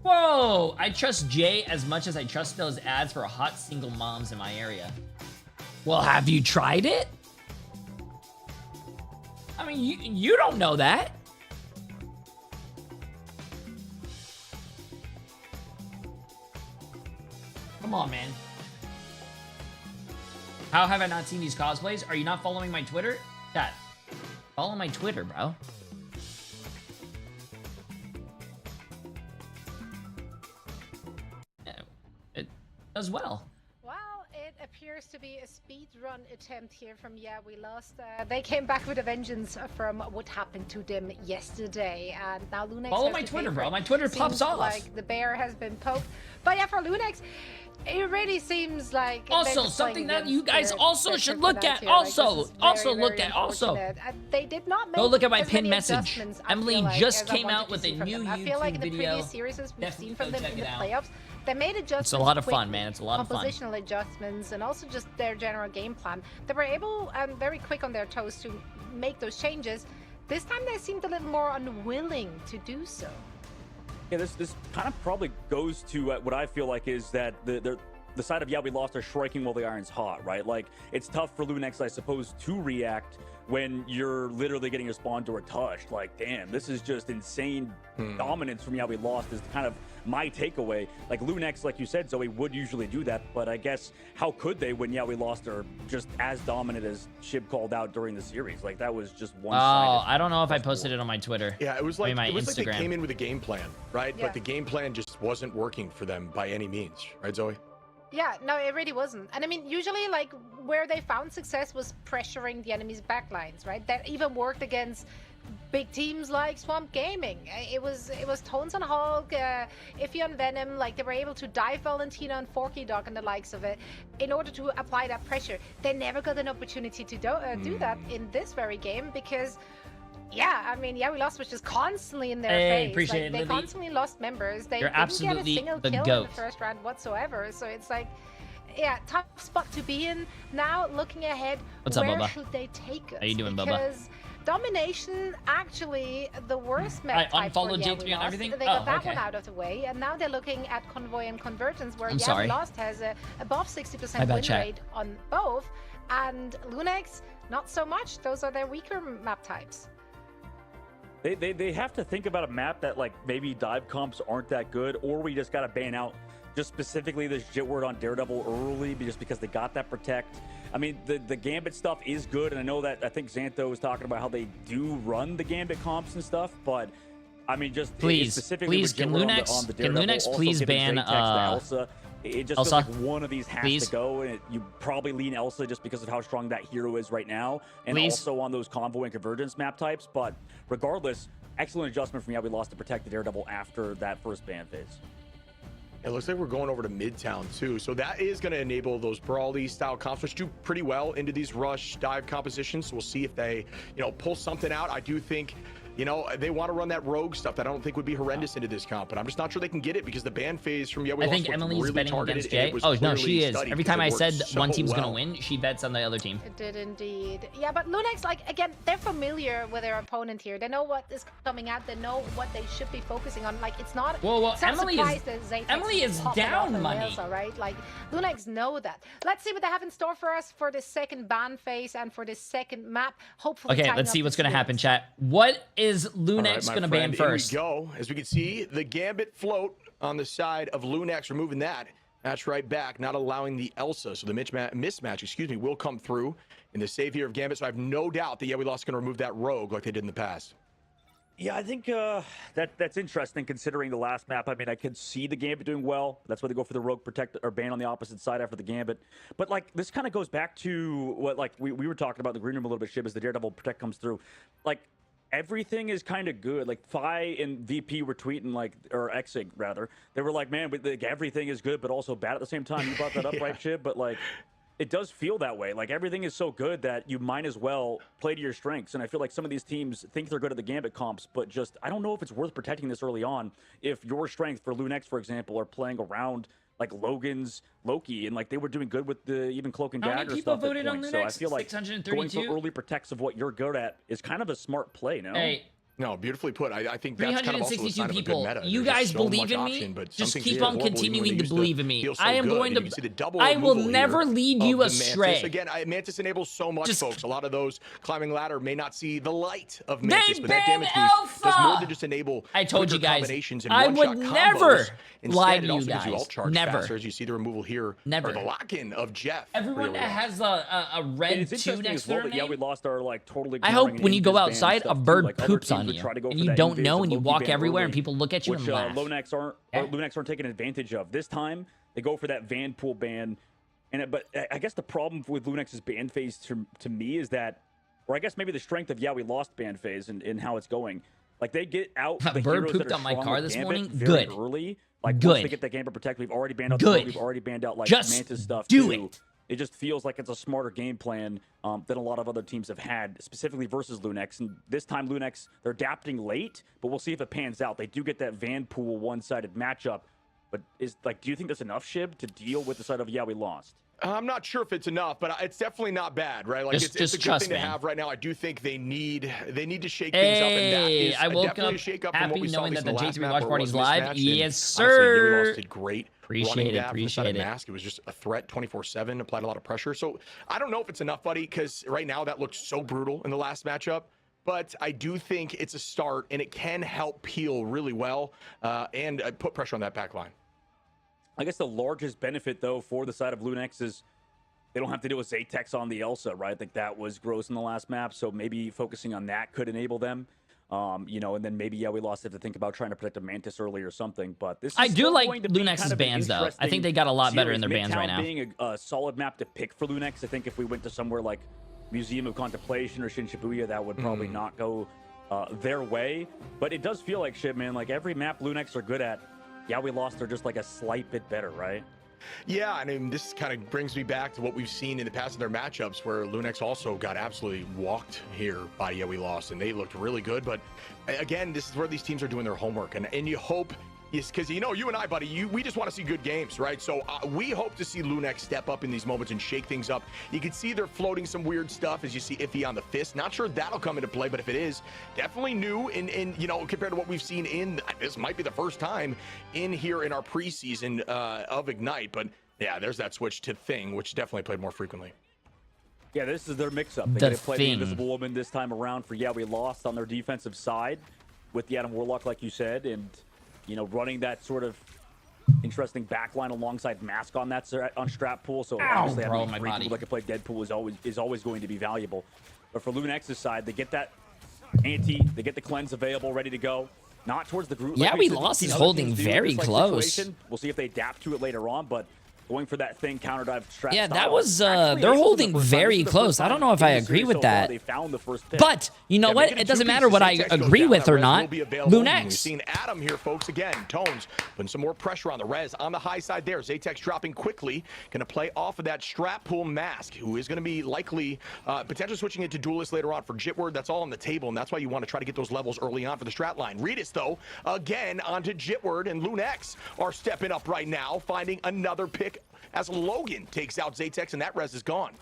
[SPEAKER 3] Whoa! I trust Jay as much as I trust those ads for hot single moms in my area. Well, have you tried it? I mean, you don't know that. Come on, man. How have I not seen these cosplays? Are you not following my Twitter? Chat. Follow my Twitter, bro. Yeah, it does well.
[SPEAKER 20] Well, it appears to be a speed run attempt here from Yeah We Lost. They came back with a vengeance from what happened to them yesterday, and now Lunex.
[SPEAKER 3] Follow my Twitter, bro. My Twitter pops off.
[SPEAKER 20] Like the bear has been poked. But yeah, for Lunex, it really seems like
[SPEAKER 3] also something that you guys also should look at. Also look at.
[SPEAKER 20] They did not make.
[SPEAKER 3] Go look at my pinned message. Emily just came out with a new YouTube video.
[SPEAKER 20] I feel like in the previous series we've seen from them in the playoffs, they made adjustments.
[SPEAKER 3] It's a lot of fun, man. It's a lot of fun.
[SPEAKER 20] Compositional adjustments and also just their general game plan. They were able very quick on their toes to make those changes. This time they seemed a little more unwilling to do so.
[SPEAKER 19] Yeah, this kind of probably goes to what I feel like is that the side of Yeah We Lost are striking while the iron's hot, right? Like, it's tough for Lunex, I suppose, to react when you're literally getting your spawn door touched. Like, damn, this is just insane dominance from Yeah We Lost is kind of my takeaway. Like, Lunex, like you said, Zoe, would usually do that, but I guess how could they when Yeah We Lost are just as dominant as Shib called out during the series? Like, that was just one-sided.
[SPEAKER 3] Oh, I don't know if I posted it on my Twitter.
[SPEAKER 18] Yeah, it was like
[SPEAKER 3] my
[SPEAKER 18] it was
[SPEAKER 3] Instagram.
[SPEAKER 18] like they came in with a game plan, right?
[SPEAKER 20] Yeah.
[SPEAKER 18] But the game plan just wasn't working for them by any means, right, Zoe?
[SPEAKER 20] Yeah, no, it really wasn't. And I mean, usually, like, where they found success was pressuring the enemy's backlines, right? That even worked against big teams like Swamp Gaming. It was Tones on Hulk, Iffy on Venom. Like, they were able to dive Valentina and Forky Dog and the likes of it in order to apply that pressure. They never got an opportunity to do that in this very game because... Yeah, I mean, Yeah We Lost was just constantly in their face.
[SPEAKER 3] Appreciate
[SPEAKER 20] like,
[SPEAKER 3] it,
[SPEAKER 20] they constantly lost members. They
[SPEAKER 3] You're
[SPEAKER 20] didn't
[SPEAKER 3] absolutely
[SPEAKER 20] get a single
[SPEAKER 3] the
[SPEAKER 20] kill
[SPEAKER 3] goat.
[SPEAKER 20] in the first round whatsoever. So it's like, yeah, tough spot to be in. Now, looking ahead,
[SPEAKER 3] What's up,
[SPEAKER 20] where
[SPEAKER 3] Bubba?
[SPEAKER 20] should they take us?
[SPEAKER 3] How you doing, Bubba?
[SPEAKER 20] Because domination, actually, the worst map
[SPEAKER 3] I
[SPEAKER 20] type for
[SPEAKER 3] unfollowed
[SPEAKER 20] Yeah
[SPEAKER 3] J3
[SPEAKER 20] We
[SPEAKER 3] on
[SPEAKER 20] Lost.
[SPEAKER 3] everything?
[SPEAKER 20] They got
[SPEAKER 3] Oh,
[SPEAKER 20] that
[SPEAKER 3] okay.
[SPEAKER 20] one out of the way, and now they're looking at Convoy and Convergence, where
[SPEAKER 3] I'm
[SPEAKER 20] Yeah
[SPEAKER 3] sorry.
[SPEAKER 20] We Lost has a above 60%
[SPEAKER 3] My bad,
[SPEAKER 20] win
[SPEAKER 3] chat.
[SPEAKER 20] rate on both, and Lunex, not so much. Those are their weaker map types.
[SPEAKER 19] They have to think about a map that, like, maybe dive comps aren't that good, or we just got to ban out just specifically this shit word on Daredevil early just because they got that protect. I mean, the Gambit stuff is good, and I know that I think Xantho was talking about how they do run the Gambit comps and stuff, but I mean, just specifically with
[SPEAKER 3] can
[SPEAKER 19] Jit word
[SPEAKER 3] Lunex,
[SPEAKER 19] on the
[SPEAKER 3] can
[SPEAKER 19] Daredevil,
[SPEAKER 3] Lunex
[SPEAKER 19] also
[SPEAKER 3] please
[SPEAKER 19] giving
[SPEAKER 3] ban
[SPEAKER 19] Zaytex to Elsa. It just
[SPEAKER 3] Elsa?
[SPEAKER 19] feels like one of these has
[SPEAKER 3] Please?
[SPEAKER 19] to go, and you probably lean Elsa just because of how strong that hero is right now, and
[SPEAKER 3] Please?
[SPEAKER 19] also on those Convoy and Convergence map types. But regardless, excellent adjustment from we lost to protect the Daredevil after that first ban phase.
[SPEAKER 18] It looks like we're going over to Midtown too, so that is going to enable those brawly style comps, which do pretty well into these rush dive compositions. So we'll see if they, pull something out. I do think, they want to run that rogue stuff that I don't think would be horrendous into this comp, but I'm just not sure they can get it because the ban phase from
[SPEAKER 3] I think Emily's
[SPEAKER 18] really
[SPEAKER 3] betting
[SPEAKER 18] targeted,
[SPEAKER 3] against Jay.
[SPEAKER 18] Oh
[SPEAKER 3] no, she is. Every time I said
[SPEAKER 18] so
[SPEAKER 3] one team's
[SPEAKER 18] well.
[SPEAKER 3] gonna win, she bets on the other team.
[SPEAKER 20] It did indeed. Yeah, but Lunex, again, they're familiar with their opponent here. They know what is coming out. They know what they should be focusing on. It's not.
[SPEAKER 3] Well,
[SPEAKER 20] it's not
[SPEAKER 3] Emily is down money.
[SPEAKER 20] All right, Lunex know that. Let's see what they have in store for us for the second ban phase and for the second map. Hopefully.
[SPEAKER 3] Okay, let's see what's gonna happen, chat. What is Lunex gonna ban first?
[SPEAKER 18] Here we go. As we can see, the Gambit float on the side of Lunex, removing that. Match right back, not allowing the Elsa. So the mismatch, will come through in the save here of Gambit. So I have no doubt that we lost going to remove that rogue like they did in the past.
[SPEAKER 19] Yeah, I think that's interesting considering the last map. I mean, I could see the Gambit doing well. That's why they go for the Rogue Protect or ban on the opposite side after the Gambit. But this kind of goes back to what we were talking about in the green room a little bit, Shib, as the Daredevil Protect comes through. Everything is kind of good. Fi and VP were tweeting or Xing rather. They were like, man, everything is good, but also bad at the same time. You brought that up, right, Shib? But it does feel that way. Everything is so good that you might as well play to your strengths. And I feel like some of these teams think they're good at the Gambit comps, but I don't know if it's worth protecting this early on. If your strength for Lunex, for example, are playing around Logan's Loki, and they were doing good with the even Cloak and Dagger stuff. How many people voted on Lunex? So I feel like going for early protects of what you're good at is kind of a smart play, no?
[SPEAKER 3] Hey.
[SPEAKER 18] No, beautifully put. I think that's kind of also a sign of a good meta.
[SPEAKER 3] You guys believe in me? Just keep on continuing to believe in me. I am going to. I will never lead you astray.
[SPEAKER 18] Again, Mantis enables so much, folks. A lot of those climbing ladder may not see the light of Mantis, but that damage boost does more than just enable.
[SPEAKER 3] I told you guys. I would never lie to you guys. Never.
[SPEAKER 18] As you see the removal here,
[SPEAKER 3] never.
[SPEAKER 18] Or the lock-in of Jeff.
[SPEAKER 3] Everyone that has a red 2 next to their name.
[SPEAKER 19] We lost our totally.
[SPEAKER 3] I hope when you go outside, a bird poops on you, and you don't know, and you walk everywhere, and people look at you and laugh.
[SPEAKER 19] Lunex aren't taking advantage of. This time, they go for that Van Pool ban. But I guess the problem with Lunex's ban phase to me is that, or I guess maybe the strength of we lost ban phase and how it's going. They get out the
[SPEAKER 3] bird
[SPEAKER 19] heroes
[SPEAKER 3] pooped
[SPEAKER 19] that are
[SPEAKER 3] on my car this morning.
[SPEAKER 19] Very
[SPEAKER 3] Good.
[SPEAKER 19] Early.
[SPEAKER 3] Good.
[SPEAKER 19] Once they get that Gambit Protect, we've already banned out
[SPEAKER 3] Good.
[SPEAKER 19] We've already banned out
[SPEAKER 3] Just
[SPEAKER 19] Mantis stuff
[SPEAKER 3] do
[SPEAKER 19] too.
[SPEAKER 3] it.
[SPEAKER 19] It just feels like it's a smarter game plan than a lot of other teams have had, specifically versus Lunex. And this time, Lunex, they're adapting late, but we'll see if it pans out. They do get that Van Pool one-sided matchup, but do you think that's enough, Shib, to deal with the side of we lost?
[SPEAKER 18] I'm not sure if it's enough, but it's definitely not bad, right? It's a good thing to have right now. I do think they need to shake things up, and that is definitely a shake up from what we saw
[SPEAKER 3] knowing that the
[SPEAKER 18] Jay3
[SPEAKER 3] Watchparty's live. Yes, sir.
[SPEAKER 18] Honestly, did great.
[SPEAKER 3] Appreciate it.
[SPEAKER 18] Mask. It was just a threat 24/7, applied a lot of pressure. So I don't know if it's enough, buddy, because right now that looked so brutal in the last matchup. But I do think it's a start, and it can help peel really well and put pressure on that back line.
[SPEAKER 19] I guess the largest benefit, though, for the side of Lunex is they don't have to deal with Zatex on the Elsa, right? I think that was gross in the last map, so maybe focusing on that could enable them. And then maybe we lost it to think about trying to protect a Mantis early or something. But this is
[SPEAKER 3] I do like Lunex's bans, though. I think they got a lot better in their bans right now.
[SPEAKER 19] Being a solid map to pick for Lunex, I think if we went to somewhere like Museum of Contemplation or Shin Shibuya, that would probably not go their way. But it does feel like, Shib, man, every map Lunex are good at, we lost, they're just a slight bit better, right?
[SPEAKER 18] Yeah, I mean, this kind of brings me back to what we've seen in the past in their matchups where Lunex also got absolutely walked here by we lost, and they looked really good. But again, this is where these teams are doing their homework, and you hope, because you and I, buddy, we just want to see good games, right? So we hope to see Lunex step up in these moments and shake things up. You can see they're floating some weird stuff as you see Iffy on the fist. Not sure that'll come into play, but if it is, definitely new in compared to what we've seen in, this might be the first time in here in our preseason of Ignite. But yeah, there's that switch to Thing, which definitely played more frequently.
[SPEAKER 19] Yeah, this is their mix-up. They get to play the Invisible Woman this time around for we lost on their defensive side with the Adam Warlock, like you said, and running that sort of interesting backline alongside Mask on that on Strat Pool. So obviously having three people that can play Deadpool is always going to be valuable. But for Lunex's side, they get that anti, they get the cleanse available, ready to go. Not towards the group.
[SPEAKER 3] We lost. He's holding very close.
[SPEAKER 19] We'll see if they adapt to it later on, but going for that thing counter dive strat.
[SPEAKER 3] Yeah, that
[SPEAKER 19] style.
[SPEAKER 3] was
[SPEAKER 19] Actually,
[SPEAKER 3] they're
[SPEAKER 19] this was
[SPEAKER 3] holding
[SPEAKER 19] the first time-
[SPEAKER 3] very
[SPEAKER 19] this is the
[SPEAKER 3] close.
[SPEAKER 19] first
[SPEAKER 3] I don't
[SPEAKER 19] time
[SPEAKER 3] know if I
[SPEAKER 19] in the
[SPEAKER 3] agree
[SPEAKER 19] series
[SPEAKER 3] with
[SPEAKER 19] so far
[SPEAKER 3] that.
[SPEAKER 19] they found the first pick.
[SPEAKER 3] But you know what? It doesn't matter what I agree with or not.
[SPEAKER 18] Lunex. We've
[SPEAKER 3] Lunex.
[SPEAKER 18] seen Adam here, folks. Again, Tones putting some more pressure on the res on the high side there. Zaytex dropping quickly. Going to play off of that strap pull Mask, who is going to be likely potentially switching into Duelist later on for Jitward. That's all on the table, and that's why you want to try to get those levels early on for the strat line. Redis, though, again onto Jitward, and Lunex are stepping up right now, finding another pick as Logan takes out Zaytex, and that res is gone.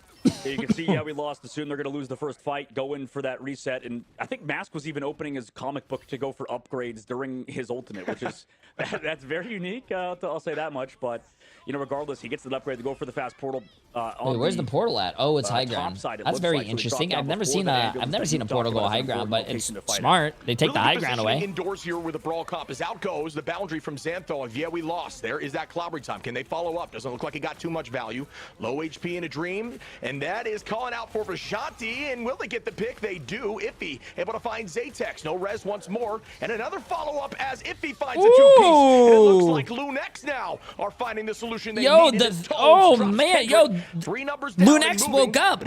[SPEAKER 19] You can see, we lost. Assume they're going to lose the first fight, go in for that reset. And I think Mask was even opening his comic book to go for upgrades during his ultimate, which is that's very unique. I'll say that much. But regardless, he gets an upgrade to go for the fast portal.
[SPEAKER 3] Wait, where's the portal at? Oh, it's high ground. That's very interesting. I've never seen a portal go high ground, but it's smart. They take the high ground away.
[SPEAKER 18] Indoors here where the brawl comp is out goes the boundary from Xantho. Yeah, we lost. There is that clobbering time. Can they follow up? Doesn't look like it got too much value. Low HP in a dream, and that is calling out for Vishanti. And will they get the pick? They do. Iffy able to find Zaytex. No res once more, and another follow up as Iffy finds a two-piece. And it looks like Lunex now are finding the solution they needed.
[SPEAKER 3] Man,
[SPEAKER 18] 3 numbers down.
[SPEAKER 3] Lunex woke up.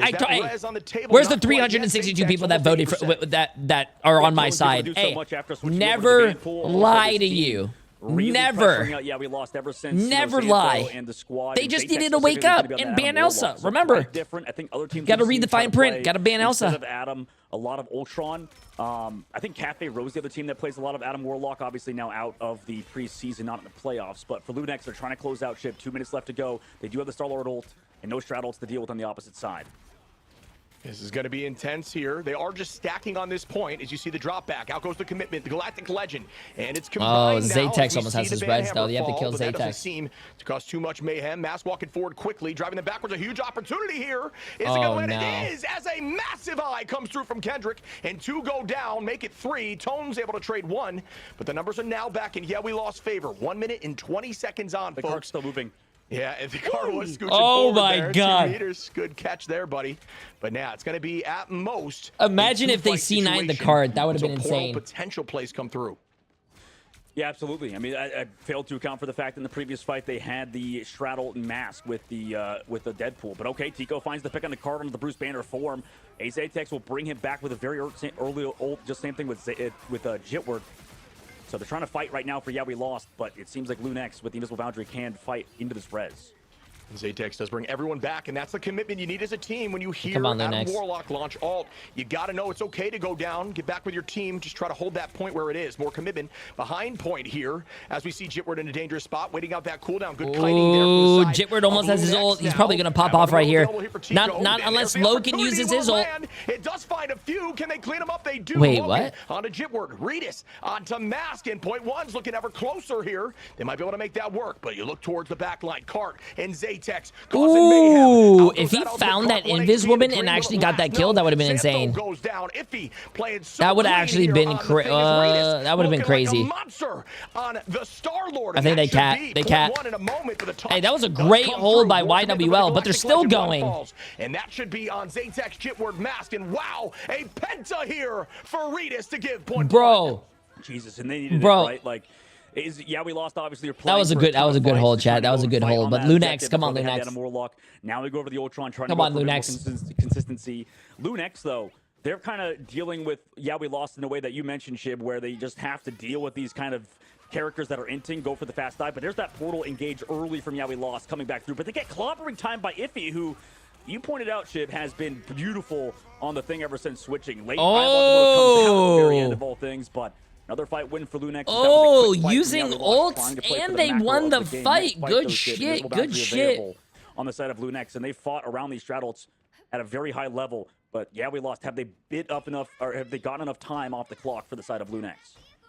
[SPEAKER 3] Where's the 362 people that voted for that are on my side? Hey, never lie to you. Never.
[SPEAKER 19] We lost ever since.
[SPEAKER 3] Never lie.
[SPEAKER 19] And the squad.
[SPEAKER 3] They just needed to wake up and ban Elsa. Remember,
[SPEAKER 19] different. I think other teams
[SPEAKER 3] got to read the fine print. Got to ban Elsa.
[SPEAKER 19] Instead of Adam, a lot of Ultron. I think Cafe Rose, the other team that plays a lot of Adam Warlock, obviously now out of the preseason, not in the playoffs. But for Lunex, they're trying to close out ship. 2 minutes left to go. They do have the Star-Lord ult and no strat ults to deal with on the opposite side.
[SPEAKER 18] This is going to be intense here. They are just stacking on this point as you see the drop back. Out goes the commitment, the Galactic Legend, and it's combined.
[SPEAKER 3] Oh, Zaytex almost has his reds though. You have to kill
[SPEAKER 18] Zaytex. That doesn't
[SPEAKER 3] Zaytex.
[SPEAKER 18] seem to cause too much mayhem. Mask walking forward quickly, driving them backwards. A huge opportunity here. Is it going to win? It is, as a massive eye comes through from Kendrick, and 2 go down, make it 3. Tone's able to trade 1, but the numbers are now back, and yeah, we lost favor. 1 minute and 20 seconds on,
[SPEAKER 19] the
[SPEAKER 18] folks.
[SPEAKER 19] cart's still moving.
[SPEAKER 18] Yeah, and the car was scooching
[SPEAKER 3] forward
[SPEAKER 18] my
[SPEAKER 3] there.
[SPEAKER 18] God.
[SPEAKER 3] 2
[SPEAKER 18] meters. Good catch there, buddy. But now it's going to be at most.
[SPEAKER 3] Imagine if they C9'd the card. That would have been insane.
[SPEAKER 18] Potential plays come through.
[SPEAKER 19] Yeah, absolutely. I mean, I failed to account for the fact in the previous fight they had the Strat and Mask with the Deadpool. But okay, Tico finds the pick on the card under the Bruce Banner form. Zaytex will bring him back with a very early ult. Just same thing with Jitward. So they're trying to fight right now for we lost, but it seems like Lunex with the Invisible Boundary can fight into this res.
[SPEAKER 18] Zaytex does bring everyone back, and that's the commitment you need as a team when you hear Adam Warlock launch ult. You got to know it's okay to go down, get back with your team, just try to hold that point where it is. More commitment behind point here as we see Jitward in a dangerous spot, waiting out that cooldown. Good kiting there from the side.
[SPEAKER 3] Jitward almost has his ult. He's probably going to pop off right here. Not unless Logan uses his ult.
[SPEAKER 18] It does find a few. Can they clean him up? They do.
[SPEAKER 3] Wait,
[SPEAKER 18] Logan
[SPEAKER 3] what?
[SPEAKER 18] Onto Jitward. Redis onto Mask, and point 1's looking ever closer here. They might be able to make that work, but you look towards the back line. Cart and Zaytex.
[SPEAKER 3] Ooh, if he found that Invis woman and actually got that kill, that would have been insane. That would have actually been that would have been crazy. I think they cat. Hey, that was a great hold by YWL, but they're still going.
[SPEAKER 18] And that should be on Zaytex, Jitward, Mask, and wow, a penta here for Redis to give point.
[SPEAKER 3] Bro.
[SPEAKER 19] Jesus, and they needed it, right? Like, we lost, obviously.
[SPEAKER 3] That was a good hold, chat. That was a good hold. But Lunex, come on, Lunex.
[SPEAKER 19] Now we go over the Ultron, trying to go for consistency. Lunex, though, they're kind of dealing with, we lost in a way that you mentioned, Shib, where they just have to deal with these kind of characters that are inting, go for the fast dive. But there's that portal engage early from we lost coming back through. But they get clobbering time by Iffy, who you pointed out, Shib, has been beautiful on the thing ever since switching. Late comes out at the very end of all things, but another fight win for Lunex.
[SPEAKER 3] Oh, using ults, and they won the fight. Good shit, good shit.
[SPEAKER 19] On the side of Lunex, and they fought around these strat ults at a very high level. But we lost. Have they bit up enough, or have they gotten enough time off the clock for the side of Lunex?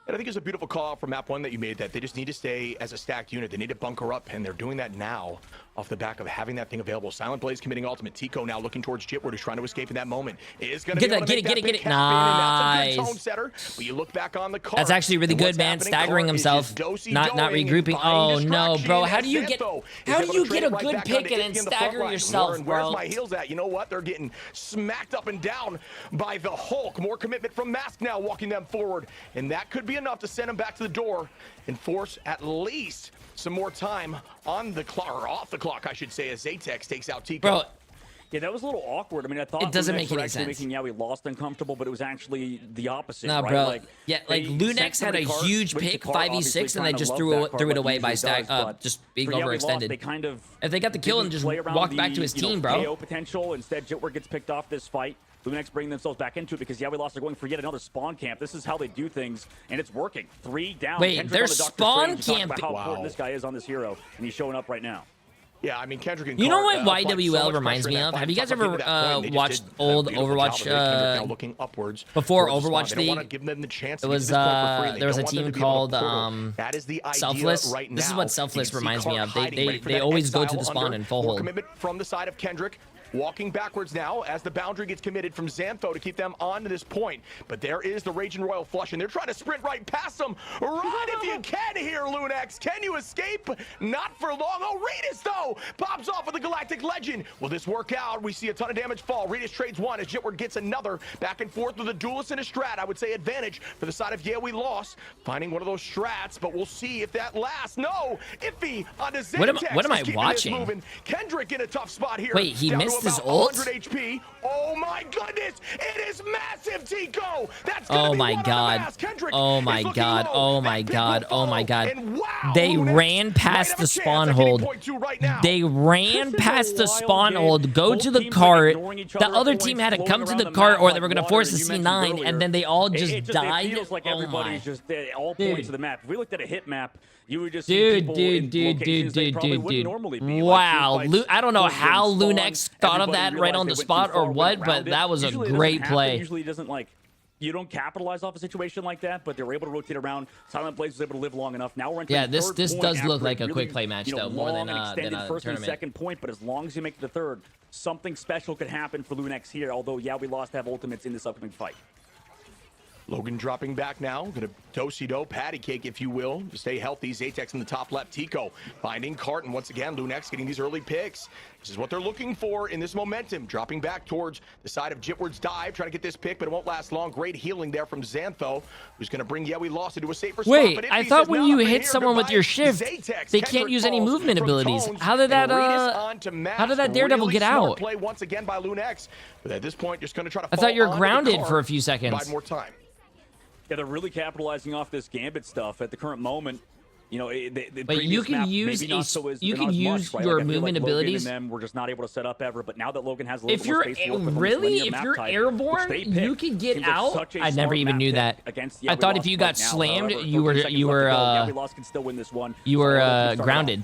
[SPEAKER 18] And I think it's a beautiful call out from map 1 that you made, that they just need to stay as a stacked unit. They need to bunker up, and they're doing that now off the back of having that thing available. Silent Blaze committing ultimate. Tico now looking towards Jitward, who's trying to escape in that moment. Is going to
[SPEAKER 3] get it. Nice.
[SPEAKER 18] Tone setter, but you look back on the card.
[SPEAKER 3] That's actually really good, man. Staggering himself, not regrouping. Oh no, bro. How do you get a good pick and then stagger yourself, bro?
[SPEAKER 18] Where's my heels at? You know what? They're getting smacked up and down by the Hulk. More commitment from Mask now, walking them forward, and that could be enough to send him back to the door. and force at least some more time on the clock, or off the clock, I should say, as Zatex takes out Tico.
[SPEAKER 3] Bro.
[SPEAKER 19] Yeah, that was a little awkward. I mean, I thought
[SPEAKER 3] it doesn't make any
[SPEAKER 19] actually
[SPEAKER 3] sense.
[SPEAKER 19] Making we lost uncomfortable, but it was actually the opposite.
[SPEAKER 3] No,
[SPEAKER 19] right?
[SPEAKER 3] bro.
[SPEAKER 19] Like,
[SPEAKER 3] yeah, like Lunex had a huge pick, 5v6, and they just threw it away by just being overextended.
[SPEAKER 19] They kind of
[SPEAKER 3] if they got the kill and just walked back to his team, bro.
[SPEAKER 19] KO potential. Instead, Jitward gets picked off this fight. Lunex bring themselves back into it because we lost. They're going for yet another spawn camp. This is how they do things, and it's working. 3 down.
[SPEAKER 3] Wait, they're spawn camp.
[SPEAKER 19] How important this guy is on this hero, and he's showing up right now.
[SPEAKER 18] Yeah, I mean, Kendrick and
[SPEAKER 3] you know what YWL reminds me of? Have you guys ever watched old Overwatch
[SPEAKER 18] looking upwards
[SPEAKER 3] before Overwatch League? It was there was a team called Selfless.
[SPEAKER 18] Right now.
[SPEAKER 3] This is what Selfless reminds me of. They always go to the spawn in full hold.
[SPEAKER 18] Commitment from the side of Kendrick. Walking backwards now as the boundary gets committed from Xantho to keep them on to this point. But there is the Raging Royal flush, and they're trying to sprint right past them. Right if you can here, Lunex. Can you escape? Not for long. Oh, Redis, though, pops off with the Galactic Legend. Will this work out? We see a ton of damage fall. Redis trades one as Jitward gets another. Back and forth with a duelist and a strat. I would say advantage for the side of we lost. Finding one of those strats, but we'll see if that lasts. No, iffy onto Xantex.
[SPEAKER 3] What am I watching?
[SPEAKER 18] Kendrick in a tough spot here.
[SPEAKER 3] Wait, he missed his ult?
[SPEAKER 18] 100 HP. Oh my goodness! It is massive, Tico. That's
[SPEAKER 3] oh my god! Oh my god! Oh my god! Oh my god!
[SPEAKER 18] Wow,
[SPEAKER 3] they ran past the spawn hold. They ran past the spawn hold. Go to the cart. The other team had to come to the cart, or they were gonna force a C9, and then they all just died.
[SPEAKER 19] It feels like everybody's just all points of the map. If we looked at a hit map, you would just
[SPEAKER 3] dude. Wow, I don't know how Lunex thought of that right on the spot or what, but that was a great play.
[SPEAKER 19] Usually doesn't you don't capitalize off a situation like that, but they were able to rotate around. Silent Blaze was able to live long enough. Now we're entering
[SPEAKER 3] this does look like a quick play match though, more than a
[SPEAKER 19] first
[SPEAKER 3] tournament.
[SPEAKER 19] And second point, but as long as you make the third, something special could happen for Lunex here. Although we lost to have ultimates in this upcoming fight.
[SPEAKER 18] Logan dropping back now. Gonna do-si-do, patty cake, if you will, to stay healthy. Zatex in the top left. Tico finding Carton once again. Lunex getting these early picks. This is what they're looking for in this momentum. Dropping back towards the side of Jitward's dive, trying to get this pick, but it won't last long. Great healing there from Xantho, who's gonna bring we lost into a safer spot.
[SPEAKER 3] Wait, I thought when you hit someone with your shift, they can't use any movement abilities. How did that Daredevil get out?
[SPEAKER 18] Play once again by Lunex, but at this point, just gonna try to.
[SPEAKER 3] I thought you were grounded for a few seconds.
[SPEAKER 18] Provide more time.
[SPEAKER 19] Yeah, they're really capitalizing off this Gambit stuff at the current moment. You know,
[SPEAKER 3] but you can use your movement abilities.
[SPEAKER 19] And them we're just not able to set up ever. But now that Logan has a little
[SPEAKER 3] if you're airborne, you can get out. I never even knew that. I thought if you got slammed, you were grounded.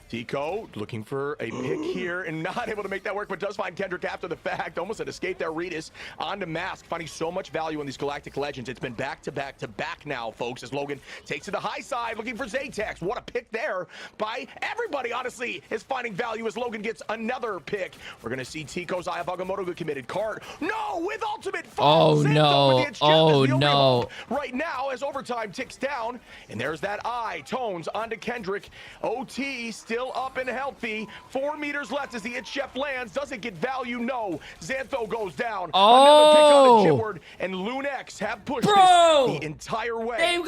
[SPEAKER 18] Tico looking for a pick here and not able to make that work, but does find Kendrick after the fact. Almost an escape there. Redis onto Mask, finding so much value in these Galactic Legends. It's been back to back to back now, folks, as Logan takes to the high side, looking for Zatex. What a pick there by everybody, honestly, is finding value as Logan gets another pick. We're going to see Tico's Eye of Agamotto get committed. Card, no, with ultimate fall.
[SPEAKER 3] Oh, no. Oh, no.
[SPEAKER 18] Right now, as overtime ticks down, and there's that eye. Tones onto Kendrick. OT still up and healthy. 4 meters left as the It Chef lands. Does it get value? No. Xantho goes down. Another pick on the Jitward, and Lunex have pushed this the entire way.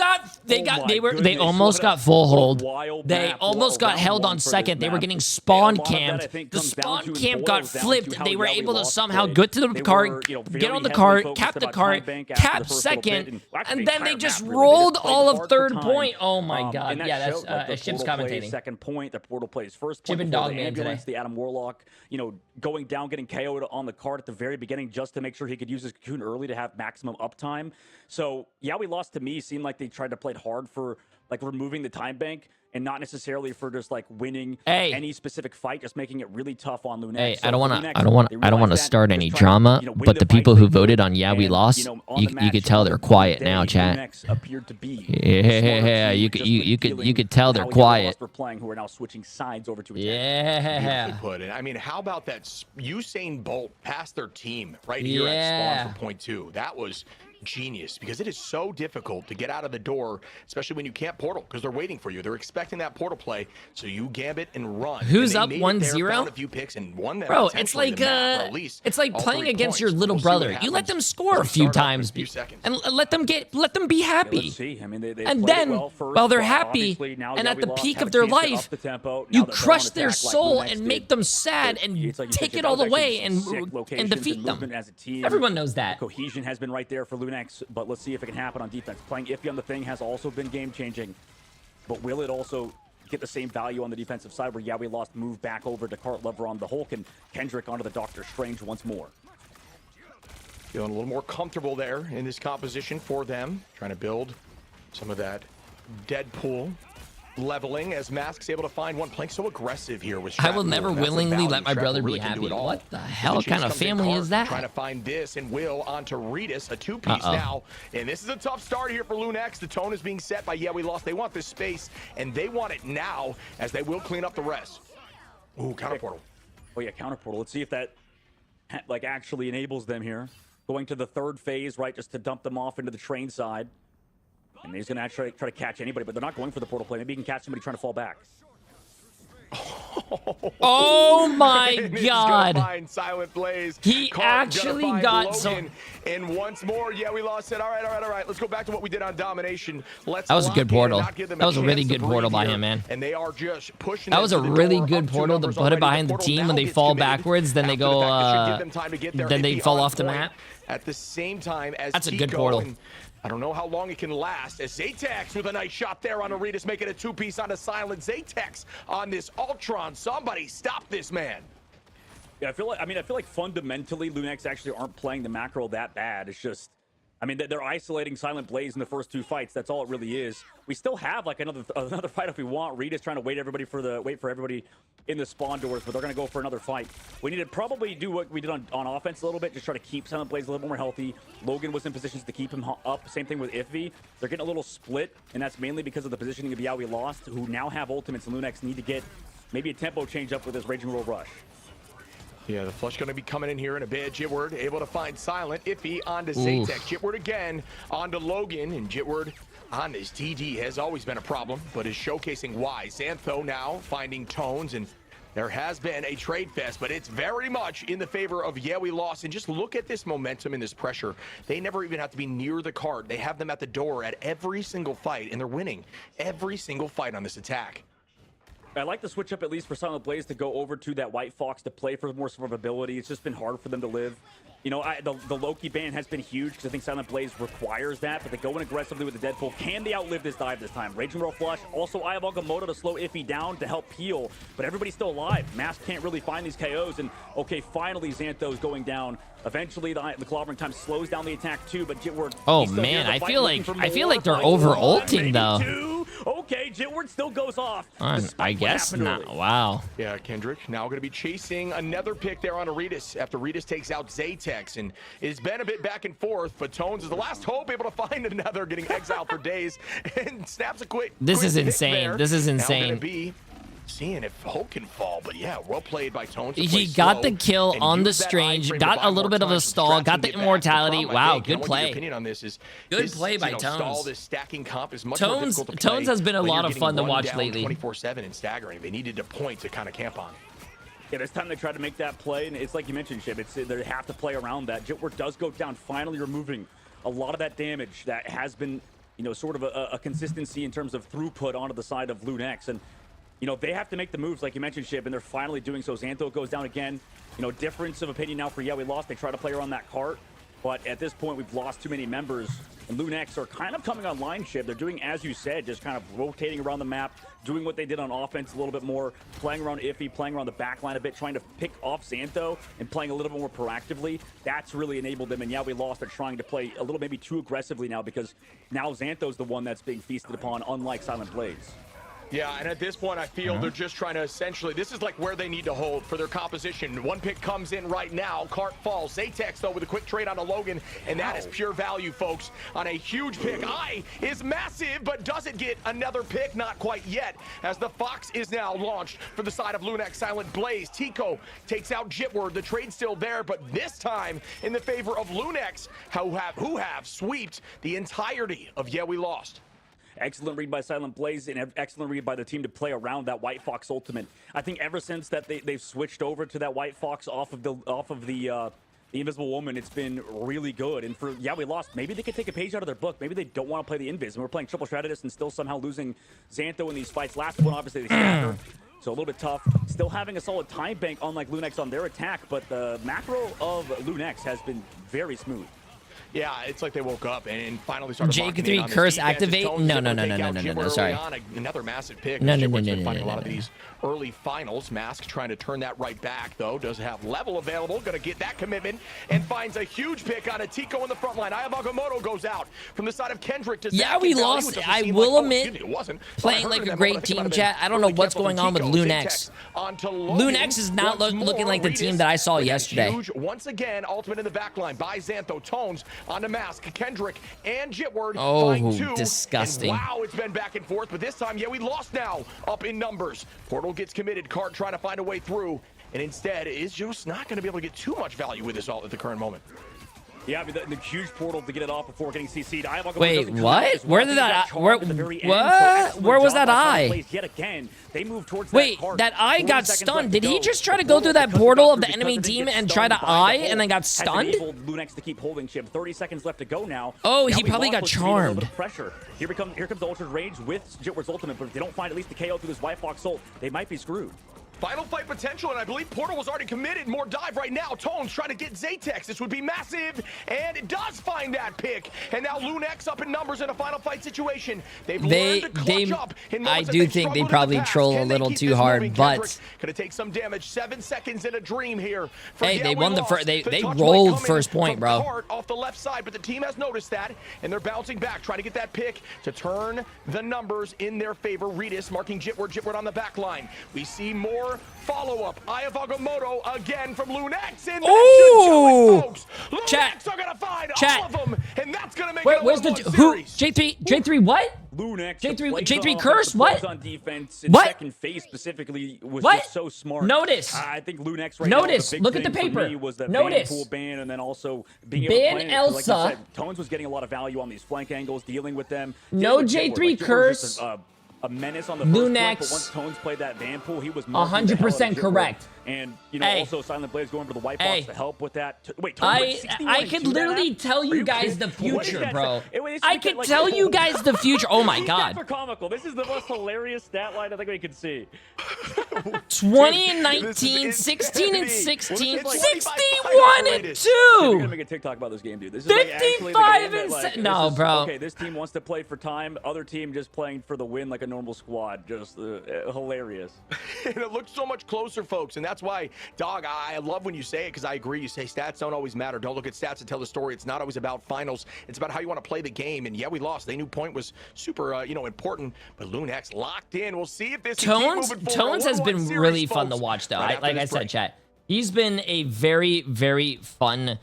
[SPEAKER 3] They almost got full hold. They almost got held on second. They were getting spawn camped. The spawn camp got flipped. They were able to somehow get to the cart, get on the cart, cap the cart, cap second, and then they just rolled all of third point. Oh my god. Yeah, that's Ship's commentating.
[SPEAKER 19] Second point, the Portal plays first point.
[SPEAKER 3] Chip and Dog
[SPEAKER 19] the ambulance, the Adam Warlock, going down, getting KO'd on the card at the very beginning just to make sure he could use his cocoon early to have maximum uptime. So, we lost to me. Seemed like they tried to play it hard for removing the time bank and not necessarily for just winning any specific fight, just making it really tough on Lunex.
[SPEAKER 3] Hey, I don't want to start any drama, but the people who voted on we lost, you could tell they're quiet now, chat. Yeah, you could tell they're quiet.
[SPEAKER 19] Who are now switching sides over to
[SPEAKER 3] yeah.
[SPEAKER 18] Put it. I mean, how about that Usain Bolt passed their team right here at spawn for point 2? That was genius, because it is so difficult to get out of the door, especially when you can't portal, because they're waiting for you. They're expecting that portal play, so you gambit and run.
[SPEAKER 3] Who's
[SPEAKER 18] and
[SPEAKER 3] up 1-0?
[SPEAKER 18] A few picks and won them.
[SPEAKER 3] Bro, it's like playing against your little brother. You let them score a few times and let them be happy.
[SPEAKER 19] Yeah, let's see. I mean, they
[SPEAKER 3] and
[SPEAKER 19] played
[SPEAKER 3] then
[SPEAKER 19] well first,
[SPEAKER 3] while they're
[SPEAKER 19] but
[SPEAKER 3] happy
[SPEAKER 19] obviously now
[SPEAKER 3] and at the
[SPEAKER 19] Lost
[SPEAKER 3] peak
[SPEAKER 19] have
[SPEAKER 3] of
[SPEAKER 19] a
[SPEAKER 3] their
[SPEAKER 19] chance to up
[SPEAKER 3] life,
[SPEAKER 19] the tempo. Now
[SPEAKER 3] you
[SPEAKER 19] that they're
[SPEAKER 3] crush
[SPEAKER 19] on
[SPEAKER 3] their
[SPEAKER 19] attack like
[SPEAKER 3] soul
[SPEAKER 19] Lunex
[SPEAKER 3] and
[SPEAKER 19] did.
[SPEAKER 3] make them sad and
[SPEAKER 19] It's like you
[SPEAKER 3] take
[SPEAKER 19] mentioned,
[SPEAKER 3] it
[SPEAKER 19] that
[SPEAKER 3] all the
[SPEAKER 19] was actually
[SPEAKER 3] way
[SPEAKER 19] some sick
[SPEAKER 3] and
[SPEAKER 19] locations
[SPEAKER 3] defeat
[SPEAKER 19] and
[SPEAKER 3] them.
[SPEAKER 19] movement as a team.
[SPEAKER 3] Everyone knows that.
[SPEAKER 19] Cohesion has been right there for Lunex, but let's see if it can happen on defense. Playing iffy on the thing has also been game-changing, but will it also get the same value on the defensive side where, yeah, we lost move back over to Cart Lever on the Hulk and Kendrick onto the Doctor Strange once more.
[SPEAKER 18] Feeling a little more comfortable there in this composition for them, trying to build some of that Deadpool leveling as Mask's able to find one. Playing so aggressive here with
[SPEAKER 3] I will never willingly let my brother be happy. What the hell kind of family is that?
[SPEAKER 18] Trying to find this, and Will onto Redis, a two-piece now. And this is a tough start here for Lunex. The tone is being set by, yeah, we lost. They want this space, and they want it now as they will clean up the rest. Ooh, counter portal.
[SPEAKER 19] Oh yeah, counter portal. Let's see if that like actually enables them here. Going to the third phase, right, just to dump them off into the train side. And he's going to actually try to catch anybody, but they're not going for the portal play. Maybe he can catch somebody trying to fall back.
[SPEAKER 3] Oh my God!
[SPEAKER 18] Find Silent Blaze.
[SPEAKER 3] He actually got some.
[SPEAKER 18] And once more, yeah, we lost it. All right. Let's go back to what we did on domination. That
[SPEAKER 3] was a good portal. That was a really good portal by him, man.
[SPEAKER 18] And they are just pushing.
[SPEAKER 3] That was a really good portal to put it behind the team when they fall backwards. Then they go. Then they fall off the map.
[SPEAKER 18] At the same time as
[SPEAKER 3] that's a good portal.
[SPEAKER 18] I don't know how long it can last as Zatex with a nice shot there on Aretas, making a two-piece on a Silent. Zatex on this Ultron. Somebody stop this man.
[SPEAKER 19] Yeah, I feel like fundamentally Lunex actually aren't playing the macro that bad. It's just, I mean, they're isolating Silent Blaze in the first two fights. That's all it really is. We still have like another fight if we want. Reed is trying to wait for everybody in the spawn doors, but they're gonna go for another fight. We need to probably do what we did on offense a little bit, just try to keep Silent Blaze a little more healthy. Logan was in positions to keep him up. Same thing with Iffy. They're getting a little split, and that's mainly because of the positioning of Yeah We Lost, who now have ultimates, and Lunex need to get maybe a tempo change up with this Raging Roll Rush.
[SPEAKER 18] Yeah, the flush going to be coming in here in a bit. Jitward able to find Silent. Iffy onto Zatex. Jitward again onto Logan, and Jitward on his TD has always been a problem, but is showcasing why. Xantho now finding Tones, and there has been a trade fest, but it's very much in the favor of Yeah We Lost. And just look at this momentum and this pressure. They never even have to be near the card. They have them at the door at every single fight, and they're winning every single fight on this attack.
[SPEAKER 19] I like the switch up at least for Silent Blaze to go over to that White Fox to play for more survivability. It's just been hard for them to live. You know, the Loki ban has been huge because I think Silent Blaze requires that, but they go in aggressively with the Deadpool. Can they outlive this dive this time? Raging Roll Flush. Also, Eye of Agamotto to slow Iffy down to help heal, but everybody's still alive. Mask can't really find these KOs, and okay, finally Xantho's going down. Eventually, the clobbering time slows down the attack too, but Jitward.
[SPEAKER 3] Oh man, I feel like they're over ulting though.
[SPEAKER 19] Okay, Jitward still goes off.
[SPEAKER 3] I guess not. Wow.
[SPEAKER 18] Yeah, Kendrick now going to be chasing another pick there on Aretas after Aretas takes out Zatex, and it's been a bit back and forth, but Tones is the last hope, able to find another, getting exiled for days, and snaps a quick.
[SPEAKER 3] This is insane. This is insane.
[SPEAKER 18] Now going to be seeing if Hulk can fall, but yeah, well played by Tones.
[SPEAKER 3] He got the kill on the Strange, got a little bit of a stall, got the immortality. Wow, good play.
[SPEAKER 18] Opinion on this is
[SPEAKER 3] good play by Tones.
[SPEAKER 18] This stacking comp is much more difficult to play.
[SPEAKER 3] Tones has been a lot of fun to watch lately.
[SPEAKER 18] 24/7 and staggering. They needed a point to kind of camp on.
[SPEAKER 19] Yeah, this time they tried to make that play, and it's like you mentioned, Shib. They have to play around that. Jitward does go down, finally removing a lot of that damage that has been, you know, sort of a consistency in terms of throughput onto the side of Lunex. And you know, they have to make the moves, like you mentioned, Shib, and they're finally doing so. Xantho goes down again. You know, difference of opinion now for Yeah We Lost. They try to play around that cart, but at this point, we've lost too many members. And Lunex are kind of coming online, Shib. They're doing, as you said, just kind of rotating around the map, doing what they did on offense a little bit more, playing around Iffy, playing around the back line a bit, trying to pick off Xantho and playing a little bit more proactively. That's really enabled them. And Yeah We Lost are trying to play a little maybe too aggressively now, because now Xantho's the one that's being feasted upon, unlike Silent Blaze.
[SPEAKER 18] Yeah, and at this point, I feel they're just trying to essentially, this is like where they need to hold for their composition. One pick comes in right now. Cart falls. Zatex, though, with a quick trade on a Logan, and that is pure value, folks, on a huge pick. Is massive, but does it get another pick? Not quite yet, as the Fox is now launched for the side of Lunex. Silent Blaze. Tico takes out Jitward. The trade's still there, but this time in the favor of Lunex, who have sweeped the entirety of Yeah We Lost.
[SPEAKER 19] Excellent read by Silent Blaze and excellent read by the team to play around that White Fox ultimate. I think ever since that they've switched over to that White Fox off of the Invisible Woman, it's been really good. And for Yeah We Lost, maybe they could take a page out of their book. Maybe they don't want to play the Invis. And we're playing triple strategist and still somehow losing Xantho in these fights. Last one, obviously, they scatter. So a little bit tough. Still having a solid time bank, unlike Lunex on their attack, but the macro of Lunex has been very smooth.
[SPEAKER 18] Yeah, it's like they woke up and finally started.
[SPEAKER 3] Jay3 curse activate? No, sorry.
[SPEAKER 18] Another massive pick.
[SPEAKER 3] No.
[SPEAKER 18] Finding a lot of these early finals. Mask trying to turn that right back, though. Does have level available. Going to get that commitment and finds a huge pick on a Tico in the front line. Ayabagomoto goes out from the side of Kendrick to
[SPEAKER 3] Yeah, we lost. I will admit, playing like a great team, chat. I don't know what's going on with Lunex. Lunex is not looking like the team that I saw yesterday.
[SPEAKER 18] Huge, once again, ultimate in the back line by Xantho. Tones onto Mask, Kendrick, and Jitward.
[SPEAKER 3] Oh, disgusting.
[SPEAKER 18] And wow, it's been back and forth, but this time, yeah, we lost now. Up in numbers. Portal gets committed. Cart trying to find a way through, and instead is just not going to be able to get too much value with this ult at the current moment.
[SPEAKER 19] Yeah, I mean, the huge portal to get it off before getting CC'd.
[SPEAKER 3] Wait, what? Where did that? What? Where was that eye?
[SPEAKER 19] Yet again, they move towards
[SPEAKER 3] Wait, that eye got stunned. Did he just try to go through that portal of the enemy team and try to eye and then got stunned?
[SPEAKER 19] Lunex to keep holding chip. 30 seconds left to go now.
[SPEAKER 3] Oh, he probably got charmed.
[SPEAKER 19] Pressure. Here comes the Ultra Rage with Jitward's ultimate, but if they don't find at least the KO through this White Fox ult, they might be screwed.
[SPEAKER 18] Final fight potential, and I believe Portal was already committed. More dive right now. Tones trying to get Zatex. This would be massive, and it does find that pick. And now Lunex up in numbers in a final fight situation. They've learned to clutch up in
[SPEAKER 3] I do think they probably troll a little too hard, but
[SPEAKER 18] gonna take some damage. 7 seconds in a dream here.
[SPEAKER 3] Hey, they won the first. They rolled first point, bro.
[SPEAKER 18] Off the left side, but the team has noticed that, and they're bouncing back, trying to get that pick to turn the numbers in their favor. Redis marking Jitward on the back line. We see more follow-up. Ayabagomoto again from Lunex. And folks. Lunex are gonna find all of them, and that's gonna make it
[SPEAKER 3] where's the who? J3 what?
[SPEAKER 19] Lunex.
[SPEAKER 3] J3 curse? What?
[SPEAKER 19] On defense.
[SPEAKER 3] What?
[SPEAKER 19] Second phase specifically was
[SPEAKER 3] what?
[SPEAKER 19] Just so smart.
[SPEAKER 3] Notice.
[SPEAKER 19] I think Lunex right
[SPEAKER 3] Notice.
[SPEAKER 19] now, the big
[SPEAKER 3] Look at the
[SPEAKER 19] thing for
[SPEAKER 3] paper.
[SPEAKER 19] me was the
[SPEAKER 3] Notice.
[SPEAKER 19] Vanpool ban, and then also being
[SPEAKER 3] ban
[SPEAKER 19] able to play
[SPEAKER 3] Elsa.
[SPEAKER 19] Like you said, Tones was getting a lot of value on these flank angles, dealing with them.
[SPEAKER 3] No J3 curse.
[SPEAKER 19] A menace on the first
[SPEAKER 3] Lunex.
[SPEAKER 19] point, but once Tones played that Vanpool, he was
[SPEAKER 3] 100% correct.
[SPEAKER 19] And you know, also Silent Blaze going for the White Box to help with that. Wait,
[SPEAKER 3] I could literally tell you guys the future, bro. I could tell you guys the future. Oh my god.
[SPEAKER 19] For comical. This is the most hilarious stat line I think we can see.
[SPEAKER 3] 20 and 19, 16 and 16, 61 and 2.
[SPEAKER 19] We're gonna make a TikTok about this game, dude. This is
[SPEAKER 3] 55 and 7. No, bro.
[SPEAKER 19] Okay, this team wants to play for time. Other team just playing for the win like a normal squad. Just hilarious.
[SPEAKER 18] And it looks so much closer, folks. And that's why, dog, I love when you say it, because I agree. You say stats don't always matter. Don't look at stats to tell the story. It's not always about finals. It's about how you want to play the game. And yeah, we lost. They knew point was super, important. But Lunex locked in. We'll see if this
[SPEAKER 3] Tones has been really fun to watch, though. Like I said, chat, he's been a very, very fun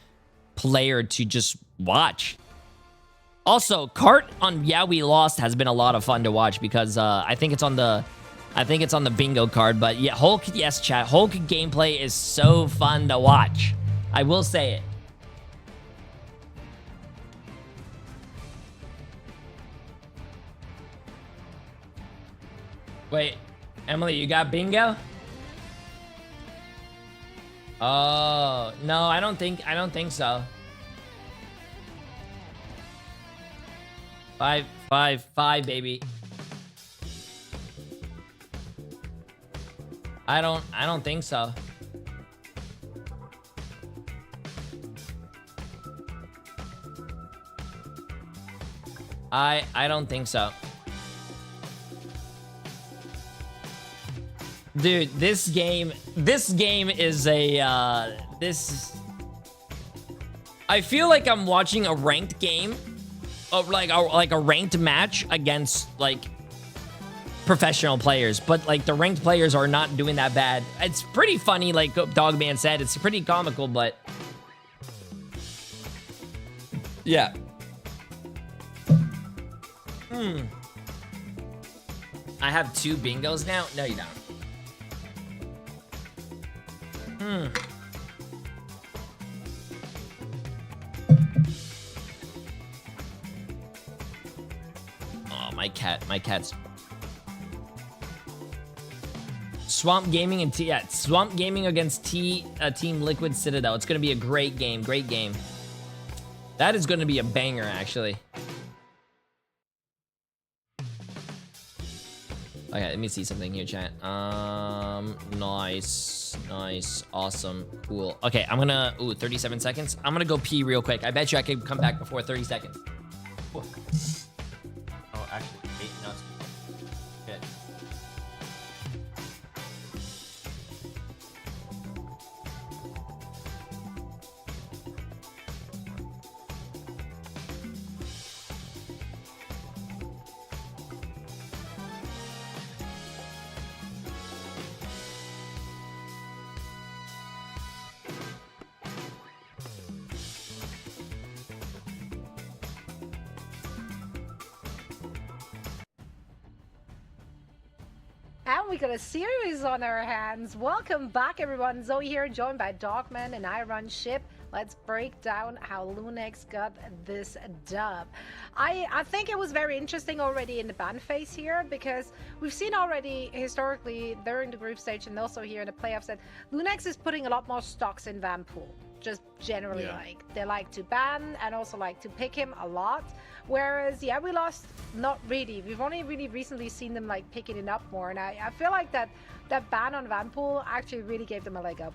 [SPEAKER 3] player to just watch. Also, Cart on Yeah We Lost has been a lot of fun to watch because I think it's on the bingo card. But yeah, Hulk, yes, chat. Hulk gameplay is so fun to watch. I will say it. Wait, Emily, you got bingo? Oh, no, I don't think so. 5, 5, 5, baby. I don't think so. I don't think so. Dude, this game is a I feel like I'm watching a ranked game, like a ranked match against like professional players, but like the ranked players are not doing that bad. It's pretty funny, like Dogman said. It's pretty comical, but yeah. I have 2 bingos now? No, you don't. Oh, my cat's Swamp Gaming and Swamp Gaming against Team Liquid Citadel. It's gonna be a great game. That is gonna be a banger, actually. Okay, let me see something here, chat. Nice, awesome, cool. Okay, I'm gonna, 37 seconds. I'm gonna go pee real quick. I bet you I can come back before 30 seconds. Oh, actually, 8 nuts. Good.
[SPEAKER 20] And we got a series on our hands. Welcome back, everyone. Zoe here, joined by Dogman, and I run ship. Let's break down how Lunex got this dub. I think it was very interesting already in the ban phase here, because we've seen already historically during the group stage and also here in the playoffs that Lunex is putting a lot more stocks in Vanpool. Just generally, they like to ban and also like to pick him a lot. Whereas, yeah, we lost, not really. We've only really recently seen them like picking it up more, and I feel like that ban on Vanpool actually really gave them a leg up.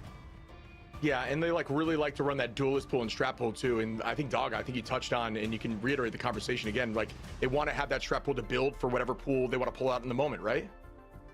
[SPEAKER 18] Yeah, and they really like to run that duelist pool and strap pool too. And I think Dog, you touched on, and you can reiterate the conversation again, like they want to have that strap pool to build for whatever pool they want to pull out in the moment, right?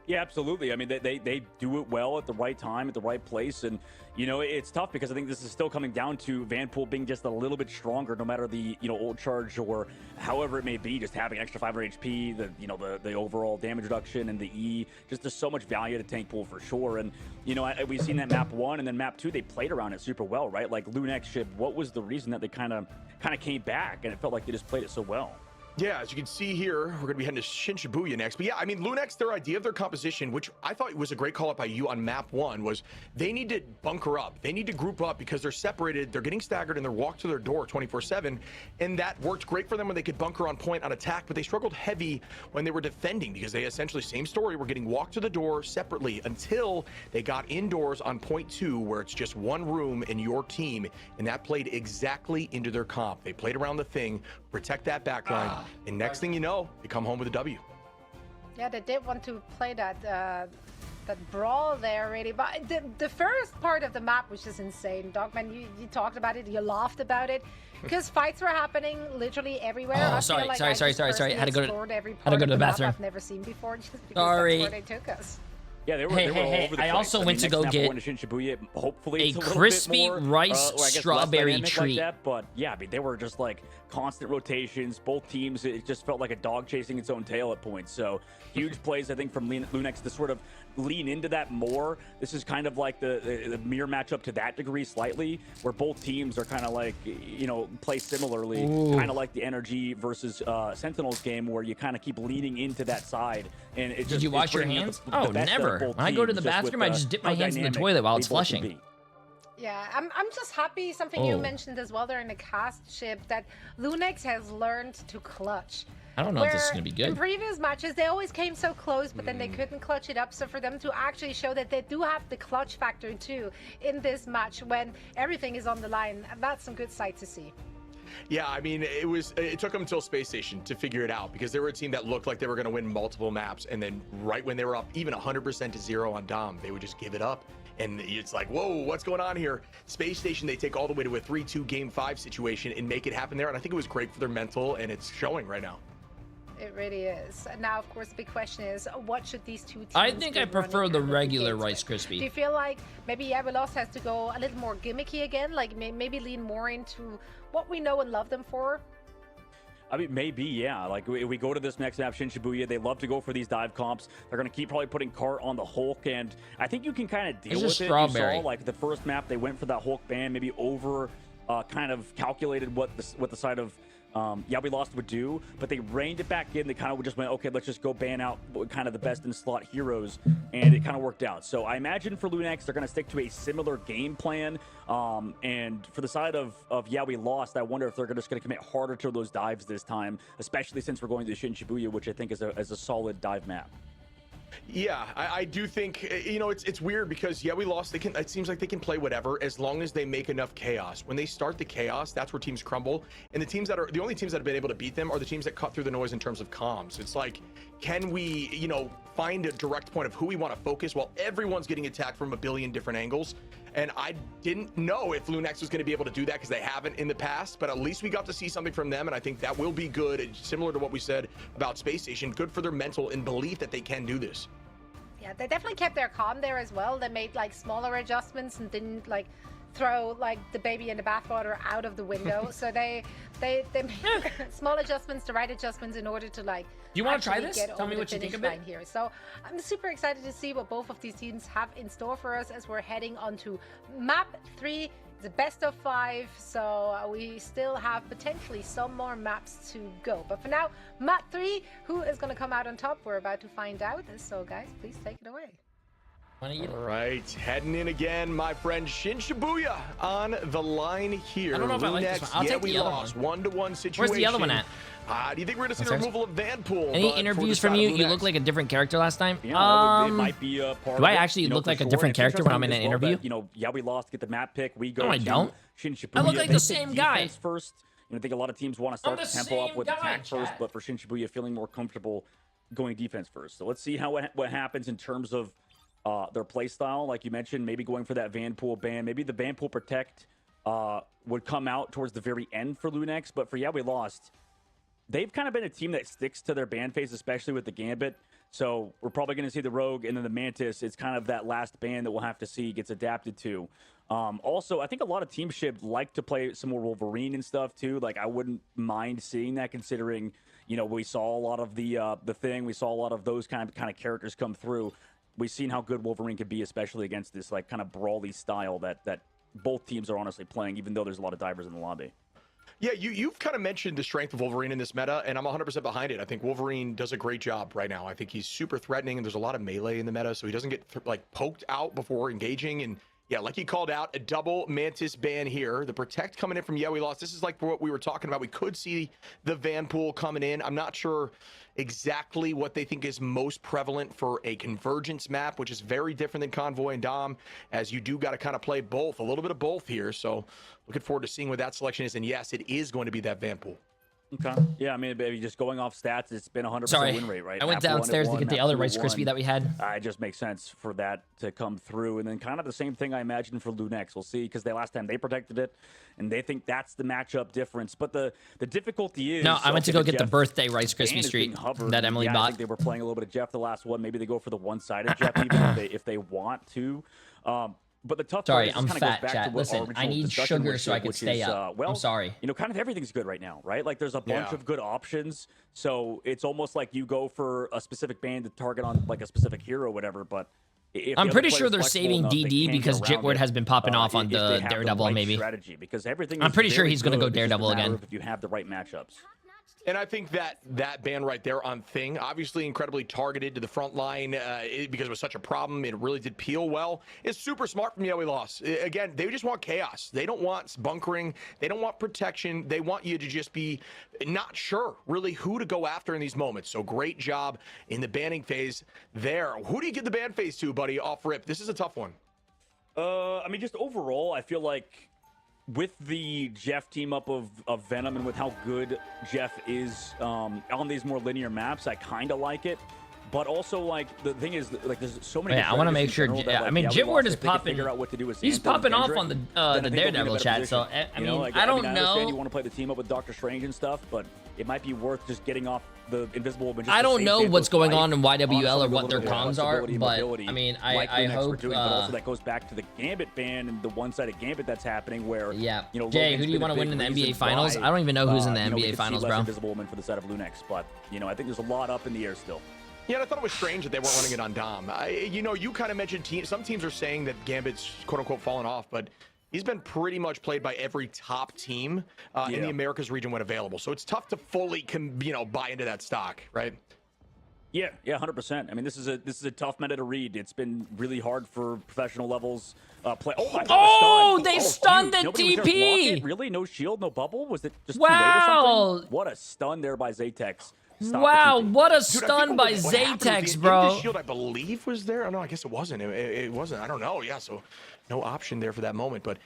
[SPEAKER 19] Yeah, absolutely. I mean, they do it well at the right time, at the right place. And, you know, it's tough because I think this is still coming down to Vanpool being just a little bit stronger, no matter the, ult charge or however it may be, just having extra 500 HP, the overall damage reduction and the E. Just there's so much value to tank pool for sure. And, we've seen that map 1 and then map 2, they played around it super well, right? Like Lunex ship, what was the reason that they kind of came back and it felt like they just played it so well?
[SPEAKER 18] Yeah, as you can see here, we're going to be heading to Shinshibuya next. But yeah, I mean, Lunex, their idea of their composition, which I thought was a great call up by you on map 1, was they need to bunker up. They need to group up because they're separated, they're getting staggered, and they're walked to their door 24/7. And that worked great for them when they could bunker on point on attack, but they struggled heavy when they were defending because they essentially, same story, were getting walked to the door separately until they got indoors on point 2, where it's just one room in your team, and that played exactly into their comp. They played around the thing, protect that backline, and next thing you know, they come home with a W.
[SPEAKER 20] Yeah, they did want to play that brawl there already, but the first part of the map was just insane. Dogman, you talked about it, you laughed about it, because fights were happening literally everywhere.
[SPEAKER 3] Oh, sorry. Had to go to the bathroom.
[SPEAKER 20] I've never seen before, just because
[SPEAKER 3] sorry.
[SPEAKER 20] that's where they took us.
[SPEAKER 19] Yeah, they were all over the
[SPEAKER 3] I
[SPEAKER 19] place.
[SPEAKER 3] also went to go get
[SPEAKER 19] hopefully
[SPEAKER 3] a crispy rice strawberry treat.
[SPEAKER 19] Like that, but yeah, I mean, they were just like constant rotations. Both teams, it just felt like a dog chasing its own tail at points. So huge plays, I think, from Lunex to sort of lean into that more. This is kind of like the mirror matchup to that degree slightly, where both teams are kind of like, play similarly, kind of like the Energy versus Sentinels game, where you kind of keep leaning into that side. And it just,
[SPEAKER 3] did you wash your hands? Oh, never. When I go to the bathroom, I just dip my hands in the toilet while it's flushing.
[SPEAKER 20] Yeah, I'm just happy something you mentioned as well during the cast ship, that Lunex has learned to clutch.
[SPEAKER 3] I don't know if this is going to be good.
[SPEAKER 20] In previous matches, they always came so close, but then they couldn't clutch it up. So for them to actually show that they do have the clutch factor too in this match when everything is on the line, that's some good sight to see.
[SPEAKER 18] Yeah, I mean, it took them until Space Station to figure it out, because they were a team that looked like they were going to win multiple maps, and then right when they were up even 100% to 0 on Dom, they would just give it up. And it's like, whoa, what's going on here? Space Station, they take all the way to a 3-2 Game 5 situation and make it happen there. And I think it was great for their mental, and it's showing right now.
[SPEAKER 20] It really is. Now, of course, the big question is, what should these two teams
[SPEAKER 3] I think I prefer the regular Rice Krispie.
[SPEAKER 20] Do you feel like maybe Yabelos has to go a little more gimmicky again? Like maybe lean more into what we know and love them for?
[SPEAKER 19] I mean, maybe, yeah. Like, we go to this next map, Shin Shibuya. They love to go for these dive comps. They're going to keep probably putting Cart on the Hulk, and I think you can kind of deal with it. You saw, like, the first map, they went for that Hulk ban, maybe over kind of calculated what the side of Yeah We Lost would do, but they reined it back in. They kind of just went, okay, let's just go ban out kind of the best in slot heroes, and it kind of worked out. So I imagine for Lunax, they're going to stick to a similar game plan. And for the side of Yeah We Lost, I wonder if they're just going to commit harder to those dives this time, especially since we're going to Shin Shibuya, which I think is a solid dive map.
[SPEAKER 18] Yeah, I do think, you know, it's weird because Yeah We Lost, it seems like they can play whatever as long as they make enough chaos. When they start the chaos, that's where teams crumble. And the only teams that have been able to beat them are the teams that cut through the noise in terms of comms. It's like, can we, you know, find a direct point of who we want to focus while everyone's getting attacked from a billion different angles? And I didn't know if Lunax was going to be able to do that because they haven't in the past, but at least we got to see something from them, and I think that will be good. And similar to what we said about Space Station, good for their mental and belief that they can do this.
[SPEAKER 20] Yeah, they definitely kept their calm there as well. They made like smaller adjustments and didn't like throw like the baby in the bathwater out of the window. So they made small adjustments, the right adjustments in order to like.
[SPEAKER 3] Do you want to try this? Tell me what you think of it.
[SPEAKER 20] Here. So I'm super excited to see what both of these teams have in store for us as we're heading onto map 3. The best of 5, so we still have potentially some more maps to go. But for now, map 3, who is going to come out on top? We're about to find out. So guys, please take it away.
[SPEAKER 18] All right, heading in again, my friend. Shin Shibuya on the line here.
[SPEAKER 3] I don't know if I like this one. I'll take the other one.
[SPEAKER 18] 1-to-1 situation.
[SPEAKER 3] Where's the other one at?
[SPEAKER 18] Do you think we're going to see the removal of Vanpool?
[SPEAKER 3] Any interviews from you? You look like a different character last time.
[SPEAKER 19] Yeah, it might be a part
[SPEAKER 3] do I actually look like a different character when I'm in an interview?
[SPEAKER 19] That, you know, Yeah We Lost, get the map pick. We go.
[SPEAKER 3] No, I don't.
[SPEAKER 19] Shin Shibuya.
[SPEAKER 3] I look like the same guy.
[SPEAKER 19] First, I think a lot of teams want to start the tempo up with attack first, but for Shin Shibuya, feeling more comfortable going defense first. So let's see what happens in terms of their play style. Like you mentioned, maybe going for that Vanpool ban. Maybe the Vanpool Protect would come out towards the very end for Lunax, but for Yeah We Lost, they've kind of been a team that sticks to their ban phase, especially with the Gambit. So we're probably going to see the Rogue and then the Mantis. It's kind of that last ban that we'll have to see gets adapted to. Also, I think a lot of teams should like to play some more Wolverine and stuff too. Like I wouldn't mind seeing that, considering, you know, we saw a lot of the Thing. We saw a lot of those kind of characters come through. We've seen how good Wolverine can be, especially against this like kind of brawly style that both teams are honestly playing, even though there's a lot of divers in the lobby.
[SPEAKER 18] Yeah, you've kind of mentioned the strength of Wolverine in this meta, and I'm 100% behind it. I think Wolverine does a great job right now. I think he's super threatening, and there's a lot of melee in the meta, so he doesn't get like poked out before engaging. And yeah, like he called out, a double Mantis ban here. The Protect coming in from Yeah We Lost. This is like what we were talking about. We could see the Vanpool coming in. I'm not sure exactly what they think is most prevalent for a convergence map, which is very different than Convoy and Dom, as you do got to kind of play both, a little bit of both here. So looking forward to seeing what that selection is. And yes, it is going to be that Vanpool.
[SPEAKER 19] Okay. Yeah, I mean, maybe just going off stats, it's been 100% win rate, right?
[SPEAKER 3] I went downstairs to get the other Rice Krispie that we had.
[SPEAKER 19] It just makes sense for that to come through. And then kind of the same thing I imagine for Lunax. We'll see, because last time they protected it, and they think that's the matchup difference. But the difficulty is...
[SPEAKER 3] No, I went to go get the birthday Rice Krispie treat that Emily bought.
[SPEAKER 19] I think they were playing a little bit of Jeff the last one. Maybe they go for the one-sided Jeff even if they want to. But the tough part is
[SPEAKER 3] I'm
[SPEAKER 19] kind of
[SPEAKER 3] fat,
[SPEAKER 19] goes back
[SPEAKER 3] chat.
[SPEAKER 19] to what
[SPEAKER 3] Listen, I need sugar so I can stay up.
[SPEAKER 19] Well,
[SPEAKER 3] I'm sorry.
[SPEAKER 19] You know, kind of everything's good right now, right? Like there's a bunch of good options. So it's almost like you go for a specific band to target on like a specific hero or whatever. But
[SPEAKER 3] I'm pretty sure they're saving DD because Jitward has been popping off on the Daredevil maybe.
[SPEAKER 19] Strategy, because everything
[SPEAKER 3] I'm pretty sure he's going to go Daredevil again.
[SPEAKER 19] If you have the right matchups.
[SPEAKER 18] And I think that ban right there on Thing, obviously incredibly targeted to the front line because it was such a problem. It really did peel well. It's super smart from Yeah We Lost. Again, they just want chaos. They don't want bunkering. They don't want protection. They want you to just be not sure really who to go after in these moments. So great job in the banning phase there. Who do you give the ban phase to, buddy, off rip? This is a tough one.
[SPEAKER 19] I mean, just overall, I feel like with the Jeff team up of Venom and with how good Jeff is on these more linear maps, I kind of like it. But also, like, the thing is, like, there's so many.
[SPEAKER 3] Yeah, I want to make sure.
[SPEAKER 19] That, like,
[SPEAKER 3] I mean, Jitward is popping.
[SPEAKER 19] Figure out what to do with
[SPEAKER 3] He's popping off on the Daredevil chat. So I mean, I don't know.
[SPEAKER 19] I understand you want to play the team up with Doctor Strange and stuff, but it might be worth just getting off the Invisible Woman.
[SPEAKER 3] I don't know what's going on in YWL or what their comms are, but I mean, I hope.
[SPEAKER 19] But also that goes back to the Gambit ban and the one-sided Gambit that's happening, where
[SPEAKER 3] Jay, who do you want to win in the NBA Finals? I don't even know who's in the NBA Finals, bro.
[SPEAKER 19] Invisible Woman for the side of Lunex, but I think there's a lot up in the air still.
[SPEAKER 18] Yeah, and I thought it was strange that they weren't running it on Dom. You kind of mentioned some teams are saying that Gambit's quote-unquote fallen off, but he's been pretty much played by every top team in the Americas region when available. So it's tough to fully, buy into that stock, right?
[SPEAKER 19] Yeah, 100%. I mean, this is a tough meta to read. It's been really hard for professional levels play.
[SPEAKER 3] They stunned the TP.
[SPEAKER 19] Really? No shield, no bubble? Was it just
[SPEAKER 3] wow?
[SPEAKER 19] Too late or something? What a stun there by Zatex.
[SPEAKER 3] Wow, what a stun by Zatex, bro.
[SPEAKER 18] The shield, I believe, was there. Oh, no, I guess it wasn't. It wasn't. I don't know. Yeah, so no option there for that moment. But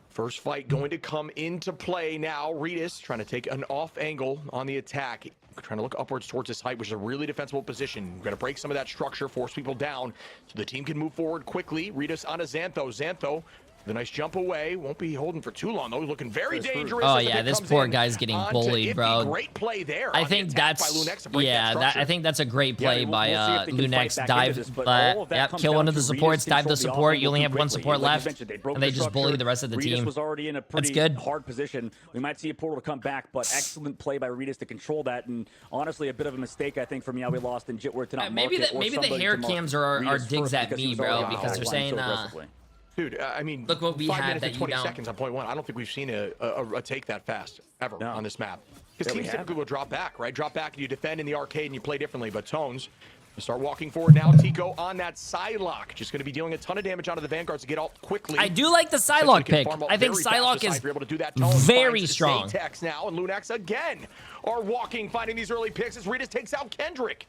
[SPEAKER 18] first fight going to come into play now. Redis trying to take an off angle on the attack. Trying to look upwards towards this height, which is a really defensible position. We're going to break some of that structure, force people down so the team can move forward quickly. Redis on a Xantho. Xantho, the nice jump away. Won't be holding for too long, though. He's looking very dangerous.
[SPEAKER 3] Oh, yeah, this poor guy's getting bullied, bro.
[SPEAKER 18] Great play there.
[SPEAKER 3] I think that's, I think that's a great play by Lunex. Dive, kill one of the supports, dive the support. You only have one support left, and they just bully the rest of the team.
[SPEAKER 19] Was already in a pretty hard position. We might see a portal to come back, but excellent play by Redis to control that. And honestly, a bit of a mistake, I think, from Meow we lost and Jitward to not
[SPEAKER 3] maybe the hair cams are digs at me, bro, because they're saying
[SPEAKER 18] dude, I mean,
[SPEAKER 3] look what we
[SPEAKER 18] 5
[SPEAKER 3] had
[SPEAKER 18] minutes and 20 seconds on point one. I don't think we've seen a take that fast ever on this map. Because teams typically will drop back, right? Drop back and you defend in the arcade and you play differently. But Tones start walking forward now. Tico on that Psylocke. Just going to be dealing a ton of damage onto the Vanguards to get out quickly.
[SPEAKER 3] I do like the Psylocke pick. I think Psylocke is very strong.
[SPEAKER 18] Zatex now and Lunex again are walking, finding these early picks as Redis takes out Kendrick.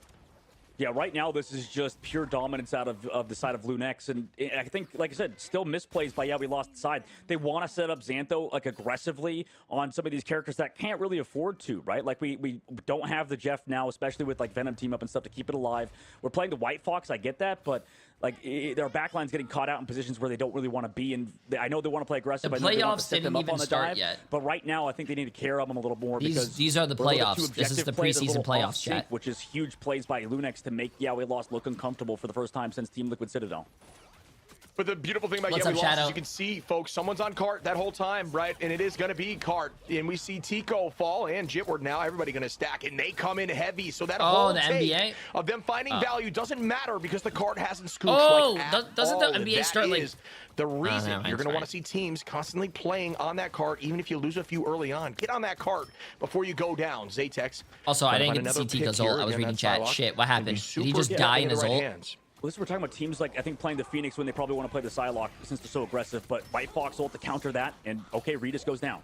[SPEAKER 19] Yeah, right now this is just pure dominance out of the side of Lunex, and I think, like I said, still misplays by we lost the side. They want to set up Xantho like aggressively on some of these characters that can't really afford to, right? Like we don't have the Jeff now, especially with like Venom team up and stuff to keep it alive. We're playing the White Fox, I get that, but like their backline's getting caught out in positions where they don't really want to be, and I know they want to play aggressive.
[SPEAKER 3] The playoffs didn't even start yet.
[SPEAKER 19] But right now, I think they need to care of them a little more because
[SPEAKER 3] these are the playoffs. This is the preseason playoffs, chat.
[SPEAKER 19] Which is huge plays by Lunex to make we lost look uncomfortable for the first time since Team Liquid Citadel.
[SPEAKER 18] But the beautiful thing about we lost is you can see, folks, someone's on cart that whole time, right? And it is going to be cart. And we see Tico fall and Jitward now. Everybody going to stack, and they come in heavy. So that whole take of them finding value doesn't matter because the cart hasn't scooched.
[SPEAKER 3] Doesn't the NBA start like...
[SPEAKER 18] The reason you're going to want to see teams constantly playing on that cart, even if you lose a few early on. Get on that cart before you go down. Zatex.
[SPEAKER 3] Also, I didn't get to see Tico's ult. I was reading chat. Shit, what happened? Did he just die in his ult?
[SPEAKER 19] Well, we're talking about teams like, I think, playing the Phoenix when they probably want to play the Psylocke since they're so aggressive, but White Fox ult to counter that, and okay, Redis goes down.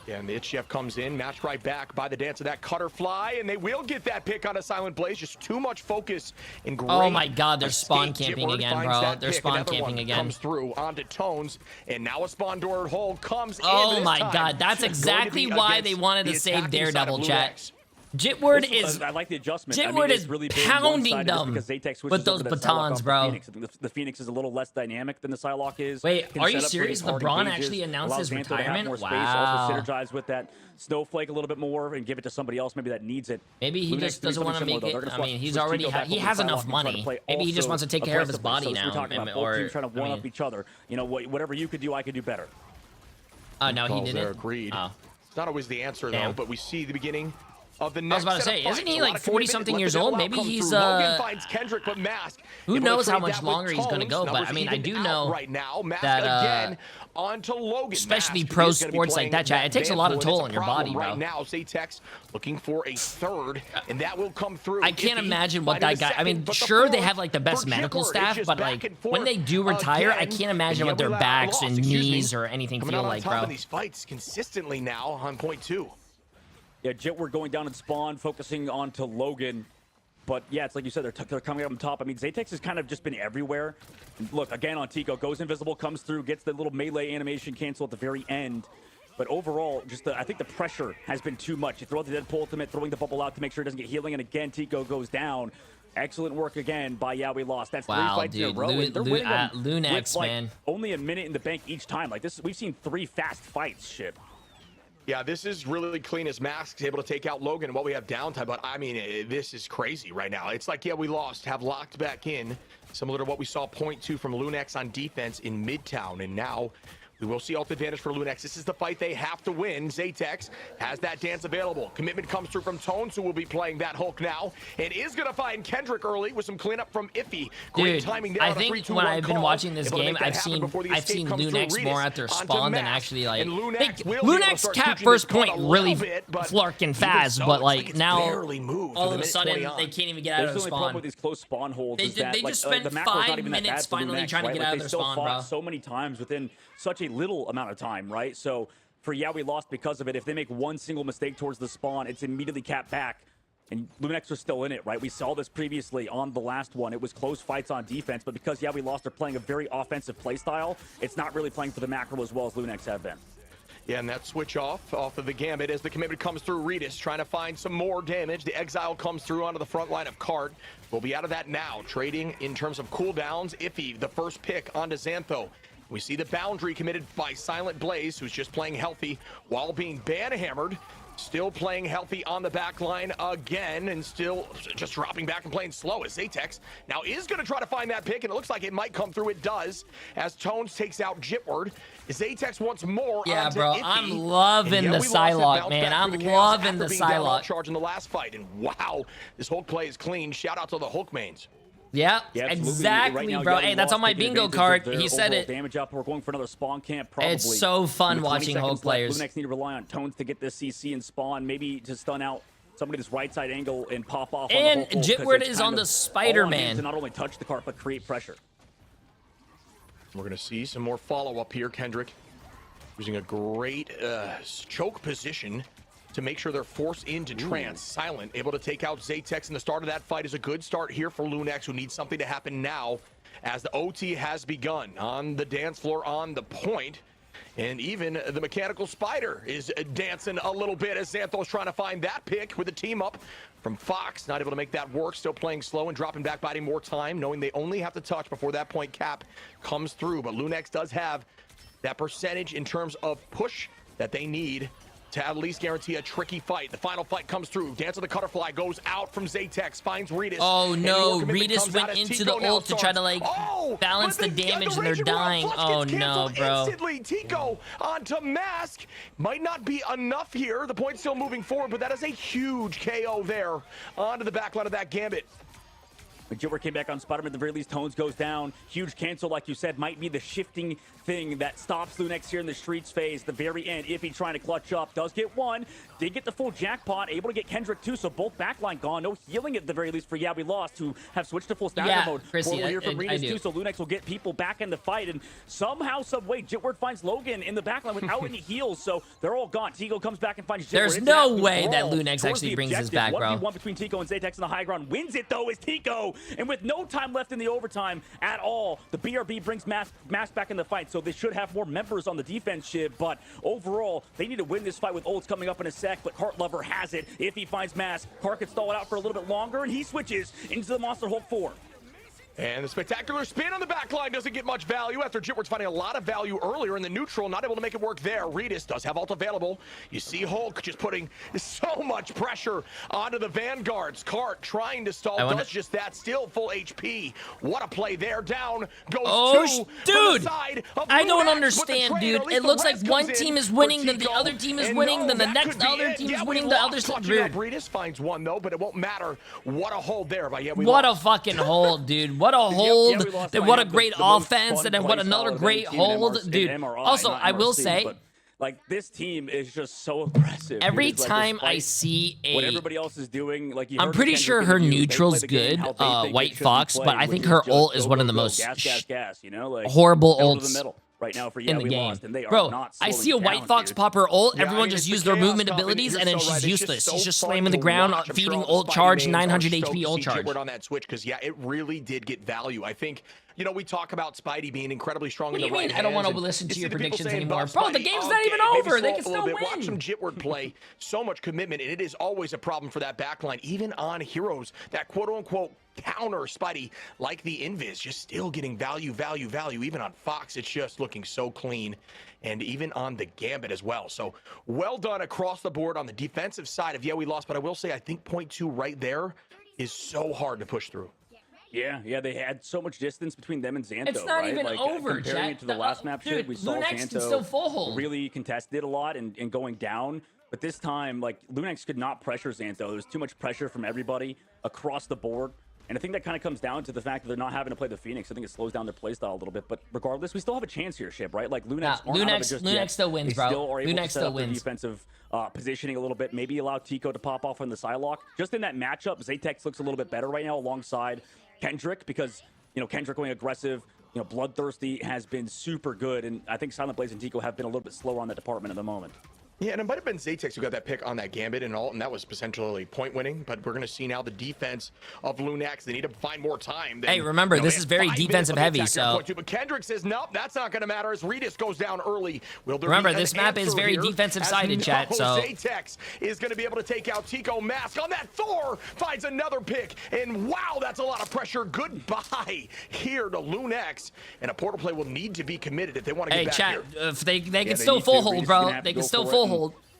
[SPEAKER 18] Yeah, and the Itch Chef comes in, matched right back by the dance of that Cutterfly, and they will get that pick on a Silent Blaze. Just too much focus and great.
[SPEAKER 3] Oh my God, they're spawn camping again, bro. They're spawn camping again.
[SPEAKER 18] Comes through onto Tones, and now a spawn door hole comes in.
[SPEAKER 3] Oh my God, that's exactly why they wanted to save Daredevil, chat. Jitward is
[SPEAKER 19] I like the adjustment.
[SPEAKER 3] Jitward is really pounding them with those batons, bro.
[SPEAKER 19] The Phoenix is a little less dynamic than the Psylocke is.
[SPEAKER 3] Wait, are you serious? LeBron actually announced his retirement?
[SPEAKER 19] More space, also synergize with that Snowflake a little bit more and give it to somebody else maybe that needs it.
[SPEAKER 3] Maybe he just doesn't want to make it. I mean, he's already he has enough money. Maybe he just wants to take care of his body now.
[SPEAKER 19] Or teams trying to one up each other. You know, whatever you could do, I could do better.
[SPEAKER 3] Oh no, he didn't.
[SPEAKER 18] Agreed. It's not always the answer though, but we see the beginning of the
[SPEAKER 3] I was about to say, isn't he like 40-something years old? Maybe he's
[SPEAKER 18] Logan finds Kendrick, but Mask.
[SPEAKER 3] Who knows how much longer he's gonna go? But I mean, I do know
[SPEAKER 18] right now, Mask
[SPEAKER 3] that
[SPEAKER 18] again onto Logan.
[SPEAKER 3] Especially pro sports like that, chat. It takes a lot of toll on your body, bro.
[SPEAKER 18] Right now, Zatex looking for a third, and that will come through.
[SPEAKER 3] I can't imagine what that guy. I mean, sure they have like the best medical staff, but like when they do retire, I can't imagine what their backs and knees or anything feel like, bro.
[SPEAKER 18] These fights consistently now on point 2.
[SPEAKER 19] Yeah, Jitward going down in spawn, focusing onto Logan. But yeah, it's like you said, they're coming up on top. I mean, Zatex has kind of just been everywhere. Look, again on Tico, goes invisible, comes through, gets the little melee animation cancel at the very end. But overall, just I think the pressure has been too much. You throw the Deadpool ultimate, throwing the bubble out to make sure it doesn't get healing, and again, Tico goes down. Excellent work again by Yeah We Lost. That's
[SPEAKER 3] wow,
[SPEAKER 19] 3 fights in a
[SPEAKER 3] dude.
[SPEAKER 19] row. And they're winning them
[SPEAKER 3] Lunex,
[SPEAKER 19] with, like,
[SPEAKER 3] man.
[SPEAKER 19] only a minute in the bank each time. Like this, we've seen 3 fast fights. Ship.
[SPEAKER 18] Yeah, this is really clean as Mask's able to take out Logan while we have downtime. But I mean, this is crazy right now. It's like, yeah, we lost, have locked back in, similar to what we saw point 2 from Lunex on defense in Midtown. And now we will see ult advantage for Lunex. This is the fight they have to win. Zaytex has that dance available. Commitment comes through from Tones, who will be playing that Hulk now, and is going to find Kendrick early with some cleanup from Iffy. Great
[SPEAKER 3] Dude,
[SPEAKER 18] timing there
[SPEAKER 3] I
[SPEAKER 18] on a
[SPEAKER 3] think
[SPEAKER 18] 3-2-1
[SPEAKER 3] when I've been
[SPEAKER 18] call.
[SPEAKER 3] watching this game, I've seen Lunex more at their spawn than actually like. Lunex cap first point really flarking fast, but like now all of a sudden they can't even get out of their
[SPEAKER 19] spawn. The problem with these close spawn holds is that
[SPEAKER 3] they just spent 5 minutes finally trying to get out of their spawn, bro.
[SPEAKER 19] So many times within such a little amount of time, right? So for Yeah We Lost because of it, if they make one single mistake towards the spawn, it's immediately capped back. And Lunex are still in it, right? We saw this previously on the last one. It was close fights on defense, but because Yeah We Lost are playing a very offensive play style, it's not really playing for the macro as well as Lunex have been.
[SPEAKER 18] Yeah, and that switch off of the Gambit as the commitment comes through. Redis trying to find some more damage. The Exile comes through onto the front line of Cart. We'll be out of that now. Trading in terms of cooldowns. Iffy, the first pick onto Xantho. We see the boundary committed by Silent Blaze, who's just playing healthy while being ban-hammered. Still playing healthy on the back line again, and still just dropping back and playing slow as Zaytex now is going to try to find that pick, and it looks like it might come through. It does, as Tones takes out Jitward. Zaytex wants more.
[SPEAKER 3] Yeah, bro, I'm loving the Psylocke, man. I'm loving the Psylocke.
[SPEAKER 18] Charge in the last fight, and wow, this Hulk play is clean. Shout out to the Hulk mains.
[SPEAKER 3] Yeah,
[SPEAKER 19] absolutely.
[SPEAKER 3] Exactly,
[SPEAKER 19] right now,
[SPEAKER 3] bro. Hey, that's on my bingo card. He said it.
[SPEAKER 19] Damage up. We're going for another spawn camp. Probably.
[SPEAKER 3] It's so fun watching Hulk players.
[SPEAKER 19] Lunex need to rely on Tones to get this CC and spawn, maybe to stun out somebody this right side angle and pop off.
[SPEAKER 3] And
[SPEAKER 19] on the
[SPEAKER 3] Jitward is on the Spider-Man
[SPEAKER 19] to not only touch the cart but create pressure.
[SPEAKER 18] We're gonna see some more follow up here. Kendrick using a great choke position to make sure they're forced into trance. Silent, able to take out Zaytex, and the start of that fight is a good start here for Lunex, who needs something to happen now as the OT has begun. On the dance floor, on the point, and even the mechanical spider is dancing a little bit as Xantho's trying to find that pick with a team up from Fox. Not able to make that work, still playing slow and dropping back, biding more time, knowing they only have to touch before that point cap comes through. But Lunex does have that percentage in terms of push that they need to at least guarantee a tricky fight. The final fight comes through. Dance of the Cutterfly goes out from Zaytex, finds Redis.
[SPEAKER 3] Oh no, Redis went into the ult to try to like balance the damage and they're dying. Oh no, bro.
[SPEAKER 18] Instantly, Tico onto Mask. Might not be enough here. The point's still moving forward, but that is a huge KO there onto the backline of that Gambit.
[SPEAKER 19] Jitward came back on Spider-Man at the very least. Tones goes down. Huge cancel, like you said, might be the shifting thing that stops Lunex here in the streets phase. The very end, Iffy trying to clutch up. Does get one. Did get the full jackpot. Able to get Kendrick too, so both backline gone. No healing at the very least for Yeah We Lost, who have switched to full stagger mode.
[SPEAKER 3] Chrissy,
[SPEAKER 19] here from Redis too, so Lunex will get people back in the fight. And somehow, some way, Jitward finds Logan in the backline without any heals, so they're all gone. Tico comes back and finds Jitward.
[SPEAKER 3] There's no way that Lunex actually brings this back, bro.
[SPEAKER 19] 1v1 between Tico and Zaytex in the high ground. Wins it, though, is Tico. And with no time left in the overtime at all, the BRB brings Mask back in the fight, so they should have more members on the defense ship, but overall, they need to win this fight with ults coming up in a sec, but Cart Lover has it. If he finds Mask, Cart can stall it out for a little bit longer, and he switches into the Monster Hulk 4.
[SPEAKER 18] And the spectacular spin on the back line doesn't get much value after Jitward's finding a lot of value earlier in the neutral, not able to make it work there. Redis does have ult available. You see Hulk just putting so much pressure onto the Vanguards. Cart trying to stall, does just that, still full HP. What a play there, down goes two.
[SPEAKER 3] Dude, I don't
[SPEAKER 18] Lunex,
[SPEAKER 3] understand, dude. It looks like one team is winning, then the other team is winning, then the next other team is winning, the other team.
[SPEAKER 18] Redis finds one though, but it won't matter. What a hold there by
[SPEAKER 3] What a fucking hold, dude. What a hold, then what a great offense, and then what another great hold, dude. Also, I will say,
[SPEAKER 19] like, this team is just so impressive.
[SPEAKER 3] Every time I see
[SPEAKER 19] what everybody else is doing, like,
[SPEAKER 3] I'm pretty sure her neutral's good, White Fox, but I think her ult is one of the most horrible ults
[SPEAKER 19] right now for
[SPEAKER 3] in the game. Bro, I see a White Fox pop her ult, everyone just use their movement abilities, and then she's useless. She's just slamming the ground, feeding ult charge, 900 HP ult charge.
[SPEAKER 18] On that switch, because yeah, it really did get value. I think you know, we talk about Spidey being incredibly strong
[SPEAKER 3] What
[SPEAKER 18] in
[SPEAKER 3] do
[SPEAKER 18] the
[SPEAKER 3] you
[SPEAKER 18] right
[SPEAKER 3] mean? I don't want
[SPEAKER 18] hands,
[SPEAKER 3] to listen
[SPEAKER 18] you
[SPEAKER 3] to
[SPEAKER 18] see
[SPEAKER 3] your
[SPEAKER 18] the people
[SPEAKER 3] predictions
[SPEAKER 18] saying,
[SPEAKER 3] anymore.
[SPEAKER 18] "Buff
[SPEAKER 3] Bro, the
[SPEAKER 18] Spidey,
[SPEAKER 3] game's not
[SPEAKER 18] okay,
[SPEAKER 3] even
[SPEAKER 18] maybe
[SPEAKER 3] over. They
[SPEAKER 18] slow
[SPEAKER 3] can
[SPEAKER 18] up a
[SPEAKER 3] still
[SPEAKER 18] little bit. Watch some
[SPEAKER 3] win.
[SPEAKER 18] Jitward play. So much commitment, and it is always a problem for that backline, even on heroes that quote-unquote counter Spidey, like the Invis, just still getting value. Even on Fox, it's just looking so clean, and even on the Gambit as well. So well done across the board on the defensive side of, yeah, we lost, but I will say I think point 2 right there is so hard to push through.
[SPEAKER 19] Yeah, they had so much distance between them and Xanto.
[SPEAKER 3] It's not
[SPEAKER 19] right?
[SPEAKER 3] even
[SPEAKER 19] like,
[SPEAKER 3] over,
[SPEAKER 19] comparing
[SPEAKER 3] Chat.
[SPEAKER 19] it to the last map,
[SPEAKER 3] Dude,
[SPEAKER 19] we saw
[SPEAKER 3] Lunex can
[SPEAKER 19] Xanto
[SPEAKER 3] still full hold.
[SPEAKER 19] really contested it a lot and going down. But this time, like, Lunex could not pressure Xanto. There was too much pressure from everybody across the board. And I think that kind of comes down to the fact that they're not having to play the Phoenix. I think it slows down their playstyle a little bit. But regardless, we still have a chance here, Ship, right? Like, Lunex aren't out of it just yet.
[SPEAKER 3] Lunex still wins,
[SPEAKER 19] they
[SPEAKER 3] bro.
[SPEAKER 19] still are able
[SPEAKER 3] Lunex
[SPEAKER 19] to set
[SPEAKER 3] still
[SPEAKER 19] up their
[SPEAKER 3] wins.
[SPEAKER 19] defensive positioning a little bit. Maybe allow Tico to pop off on the Psylocke. Just in that matchup, Zatex looks a little bit better right now alongside Kendrick because, you know, Kendrick going aggressive, you know, bloodthirsty has been super good. And I think Silent Blaze and Tico have been a little bit slower on that department at the moment.
[SPEAKER 18] Yeah, and it might have been Zatex who got that pick on that Gambit and all, and that was potentially point winning. But we're going to see now the defense of Lunex. They need to find more time.
[SPEAKER 3] Hey, remember, this is very defensive heavy, so...
[SPEAKER 18] But Kendrick says, nope, that's not going to matter as Redis goes down early. Will there
[SPEAKER 3] Remember,
[SPEAKER 18] be
[SPEAKER 3] this map is very defensive-sided, chat, so...
[SPEAKER 18] Zatex is going to be able to take out Tico. Mask on that Thor finds another pick, and wow, that's a lot of pressure. Goodbye here to Lunex, and a portal play will need to be committed if they want to get back
[SPEAKER 3] chat,
[SPEAKER 18] here.
[SPEAKER 3] they can still full hold, bro. They can still full hold.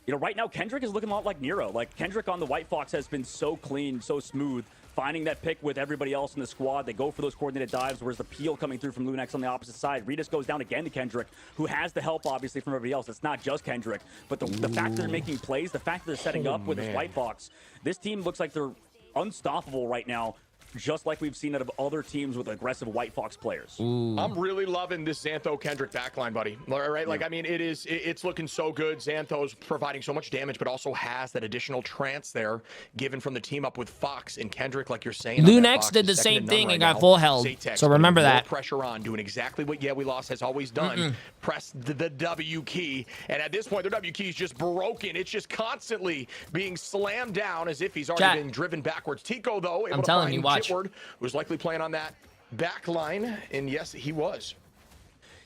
[SPEAKER 19] You know, right now, Kendrick is looking a lot like Nero. Like, Kendrick on the White Fox has been so clean, so smooth, finding that pick with everybody else in the squad. They go for those coordinated dives, whereas the peel coming through from Lunex on the opposite side. Redis goes down again to Kendrick, who has the help, obviously, from everybody else. It's not just Kendrick, but the fact that they're making plays, the fact that they're setting up with his White Fox, this team looks like they're unstoppable right now, just like we've seen out of other teams with aggressive White Fox players.
[SPEAKER 18] I'm really loving this Xantho Kendrick backline, buddy. All right, like, I mean, it's looking so good. Xantho's providing so much damage, but also has that additional trance there given from the team up with Fox and Kendrick, like you're saying.
[SPEAKER 3] Lunex did the same thing and got full held, so remember that.
[SPEAKER 18] Pressure on, doing exactly what Yeah We Lost has always done. Press the W key, and at this point, the W key is just broken. It's just constantly being slammed down as if he's already been driven backwards. Tico, though, able to find Jitward, who's likely playing on that back line, and yes, he was.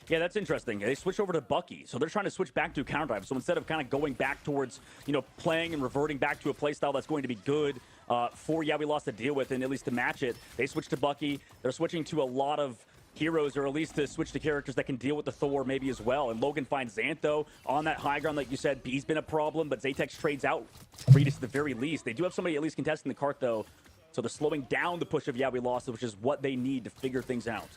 [SPEAKER 19] Yeah, that's interesting. They switch over to Bucky, so they're trying to switch back to counter drive. So instead of kind of going back towards, you know, playing and reverting back to a play style that's going to be good for Yeah We Lost to deal with and at least to match it, they switch to Bucky. They're switching to a lot of heroes, or at least to switch to characters that can deal with the Thor maybe as well. And Logan finds Xantho on that high ground, like you said. He's been a problem, but Zatex trades out Redis at the very least. They do have somebody at least contesting the cart, though. So they're slowing down the push of Yeah We Lost, which is what they need to figure things out.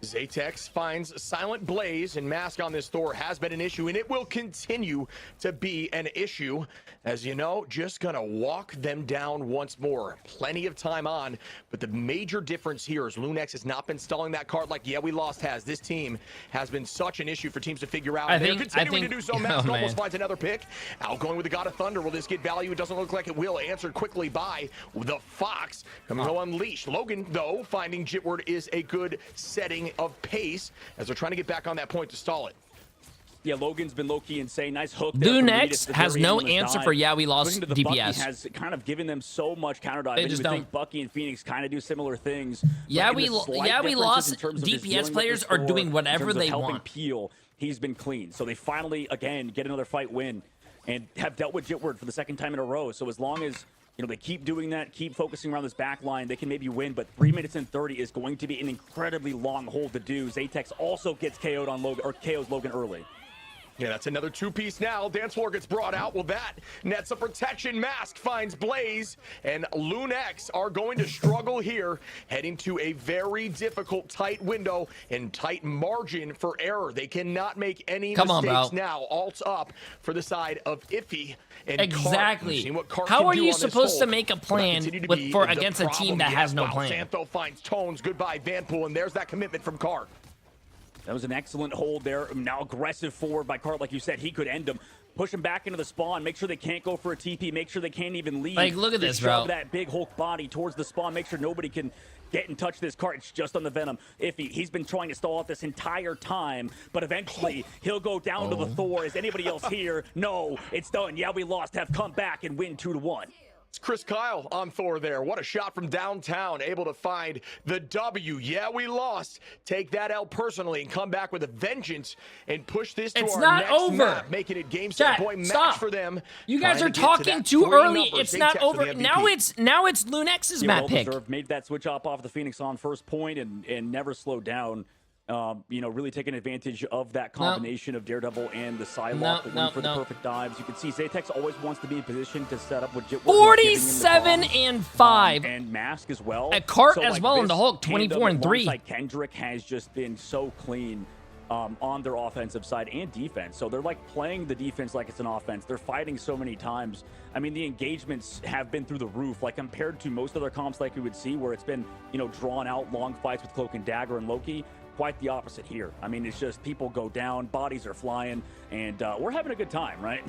[SPEAKER 18] Zatex finds Silent Blaze, and Mask on this Thor has been an issue, and it will continue to be an issue. As you know, just gonna walk them down once more. Plenty of time on, but the major difference here is Lunex has not been stalling that card like Yeah We Lost has. This team has been such an issue for teams to figure out. They're continuing to do so. Mask almost finds another pick. Outgoing with the God of Thunder. Will this get value? It doesn't look like it will. Answered quickly by the Fox. Coming to unleash. Logan, though, finding Jitward is a good setting of pace as they're trying to get back on that point to stall it.
[SPEAKER 19] Yeah, Logan's been low-key insane. Nice hook.
[SPEAKER 3] Lunex has no answer for Yeah We Lost DPS.
[SPEAKER 19] Bucky has kind of given them so much counter dive.
[SPEAKER 3] They just don't.
[SPEAKER 19] Think Bucky and Phoenix kind of do similar things.
[SPEAKER 3] Yeah We Lost DPS players are doing whatever they want.
[SPEAKER 19] Peel, he's been clean. So they finally, again, get another fight win and have dealt with Jitward for the second time in a row. So as long as, you know, they keep doing that, keep focusing around this back line, they can maybe win, but 3 minutes and 30 is going to be an incredibly long hold to do. Zatex also gets KO'd on Logan, or KOs Logan early.
[SPEAKER 18] Yeah, that's another two-piece now. Dance floor gets brought out. Well, that nets a protection. Mask finds Blaze, and Lunex are going to struggle here, heading to a very difficult tight window and tight margin for error. They cannot make any mistakes now. Alt up for the side of Iffy. And
[SPEAKER 3] exactly.
[SPEAKER 18] Cart
[SPEAKER 3] how are you supposed to make a plan against a team that has no plan?
[SPEAKER 18] Xantho finds Tones. Goodbye, Vanpool, and there's that commitment from Cart.
[SPEAKER 19] That was an excellent hold there. Now aggressive forward by Cart, like you said. He could end them. Push them back into the spawn. Make sure they can't go for a TP. Make sure they can't even leave.
[SPEAKER 3] Like, look at this, bro.
[SPEAKER 19] Shove that big Hulk body towards the spawn. Make sure nobody can get in touch with this Cart. It's just on the Venom. He's been trying to stall out this entire time, but eventually he'll go down to the Thor. Is anybody else here? No, it's done. Yeah, we lost. Have come back and win 2-1.
[SPEAKER 18] It's Chris Kyle on Thor there. What a shot from downtown, able to find the W. Yeah, we lost. Take that L personally and come back with a vengeance and push this to
[SPEAKER 3] It's
[SPEAKER 18] our
[SPEAKER 3] not
[SPEAKER 18] next
[SPEAKER 3] over.
[SPEAKER 18] map, making it game set point match
[SPEAKER 3] stop.
[SPEAKER 18] for them.
[SPEAKER 3] You guys are talking too early. It's not over. Now it's Lunex's map pick.
[SPEAKER 19] Made that switch off the Phoenix on first point and never slowed down. You know, really taking advantage of that combination of Daredevil and the Psylocke for the perfect dives. You can see Zaytex always wants to be in position to set up with
[SPEAKER 3] 47 and 5.
[SPEAKER 19] And Mask as well.
[SPEAKER 3] A Cart as well in the Hulk, 24 and 3.
[SPEAKER 19] Like Kendrick has just been so clean on their offensive side and defense. So they're like playing the defense like it's an offense. They're fighting so many times. I mean, the engagements have been through the roof, like compared to most other comps like we would see where it's been, you know, drawn out long fights with Cloak and Dagger and Loki. Quite the opposite here. I mean, it's just people go down, bodies are flying, and we're having a good time, right?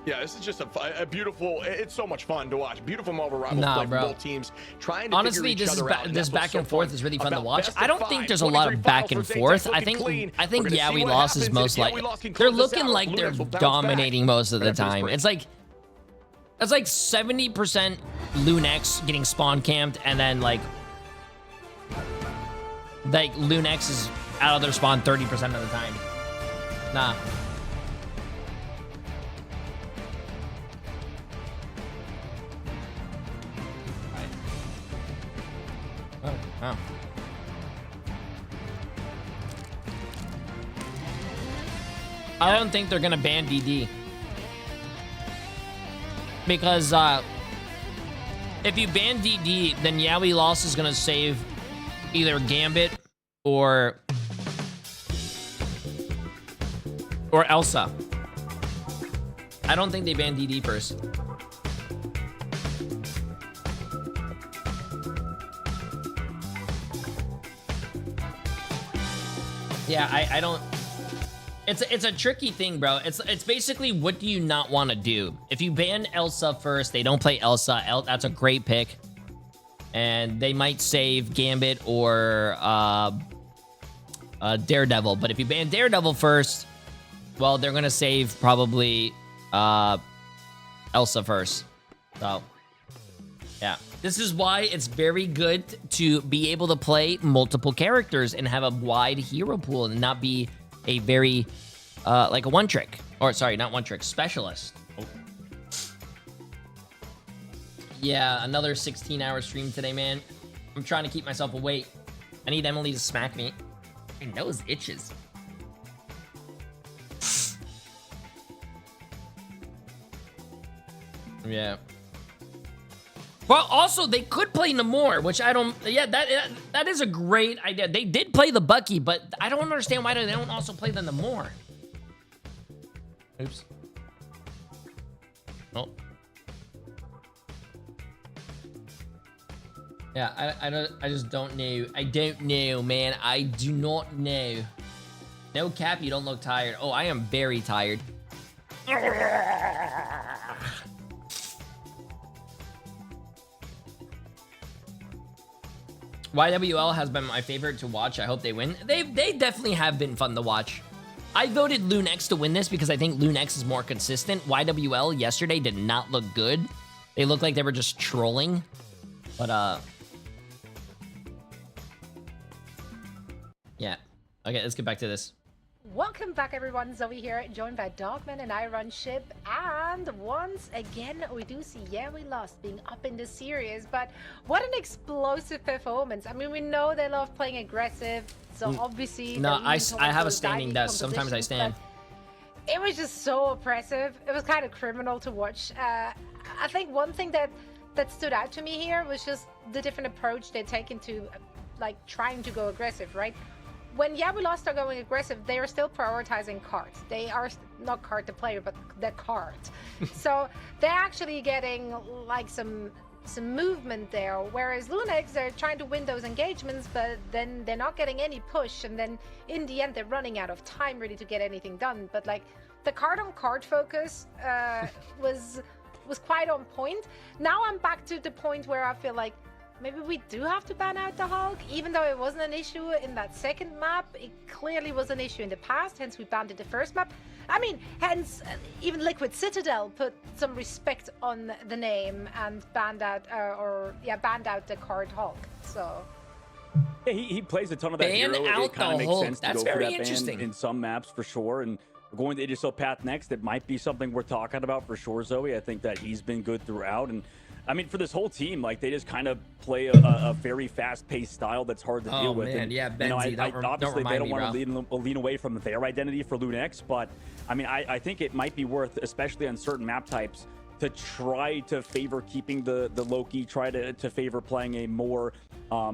[SPEAKER 18] Yeah, this is just a beautiful. It's so much fun to watch. Beautiful Marvel Rivals play from both teams. Trying to
[SPEAKER 3] honestly, this back and forth is really fun to watch. I don't think there's a lot of back and forth. I think yeah, we lost is most likely. They're looking like they're dominating most of the time. It's like 70% Lunex getting spawn camped, and then like Lunex is out of their spawn 30% of the time. Nah. Oh, wow. I don't think they're gonna ban DD. Because if you ban DD, then Yaoi Loss is gonna save either Gambit or Elsa. I don't think they ban DD first. Yeah, I don't. It's a tricky thing, bro. It's basically, what do you not want to do? If you ban Elsa first, they don't play Elsa. That's a great pick. And they might save Gambit or Daredevil. But if you ban Daredevil first, well, they're gonna save probably Elsa first. So, yeah. This is why it's very good to be able to play multiple characters and have a wide hero pool and not be a very, like a one-trick. Or, sorry, not one-trick, specialist. Oh. Yeah, another 16-hour stream today, man. I'm trying to keep myself awake. I need Emily to smack me. My nose itches. Yeah. Well, also, they could play Namor, which I don't... Yeah, that is a great idea. They did play the Bucky, but I don't understand why they don't also play the Namor. Oops. Oh. Yeah, I just don't know. I don't know, man. I do not know. No cap, you don't look tired. Oh, I am very tired. YWL has been my favorite to watch. I hope they win. They definitely have been fun to watch. I voted Lunex to win this because I think Lunex is more consistent. YWL yesterday did not look good. They looked like they were just trolling. But, yeah. Okay, let's get back to this.
[SPEAKER 20] Welcome back, everyone. Zoe here, joined by Dogman and I run ship. And once again, we do see, yeah, we lost being up in the series, but what an explosive performance. I mean, we know they love playing aggressive, so obviously...
[SPEAKER 3] No, I have a standing desk. Sometimes I stand.
[SPEAKER 20] It was just so oppressive. It was kind of criminal to watch. I think one thing that stood out to me here was just the different approach they take into, like, trying to go aggressive, right? When we lost are going aggressive, they are still prioritizing cards. They are not card the player, but the card. So they're actually getting like some movement there. Whereas Lunex, they're trying to win those engagements, but then they're not getting any push. And then in the end, they're running out of time really to get anything done. But like the card on card focus was quite on point. Now I'm back to the point where I feel like maybe we do have to ban out the Hulk, even though it wasn't an issue in that second map. It clearly was an issue in the past, hence we banned it the first map. I mean, hence even Liquid Citadel put some respect on the name and banned out the card Hulk. So.
[SPEAKER 19] Yeah, he plays a ton of that hero. It kind of makes sense to go for that ban in some maps for sure. And we're going to Idrisil path next. It might be something we're talking about for sure, Zoe. I think that he's been good throughout. And I mean, for this whole team, like they just kind of play a very fast-paced style that's hard to deal with.
[SPEAKER 3] Man,
[SPEAKER 19] and,
[SPEAKER 3] yeah,
[SPEAKER 19] Benzie, obviously they don't want
[SPEAKER 3] to
[SPEAKER 19] to lean away from their identity for Lunex, but I mean, I think it might be worth, especially on certain map types, to try to favor keeping the Loki, try to favor playing a more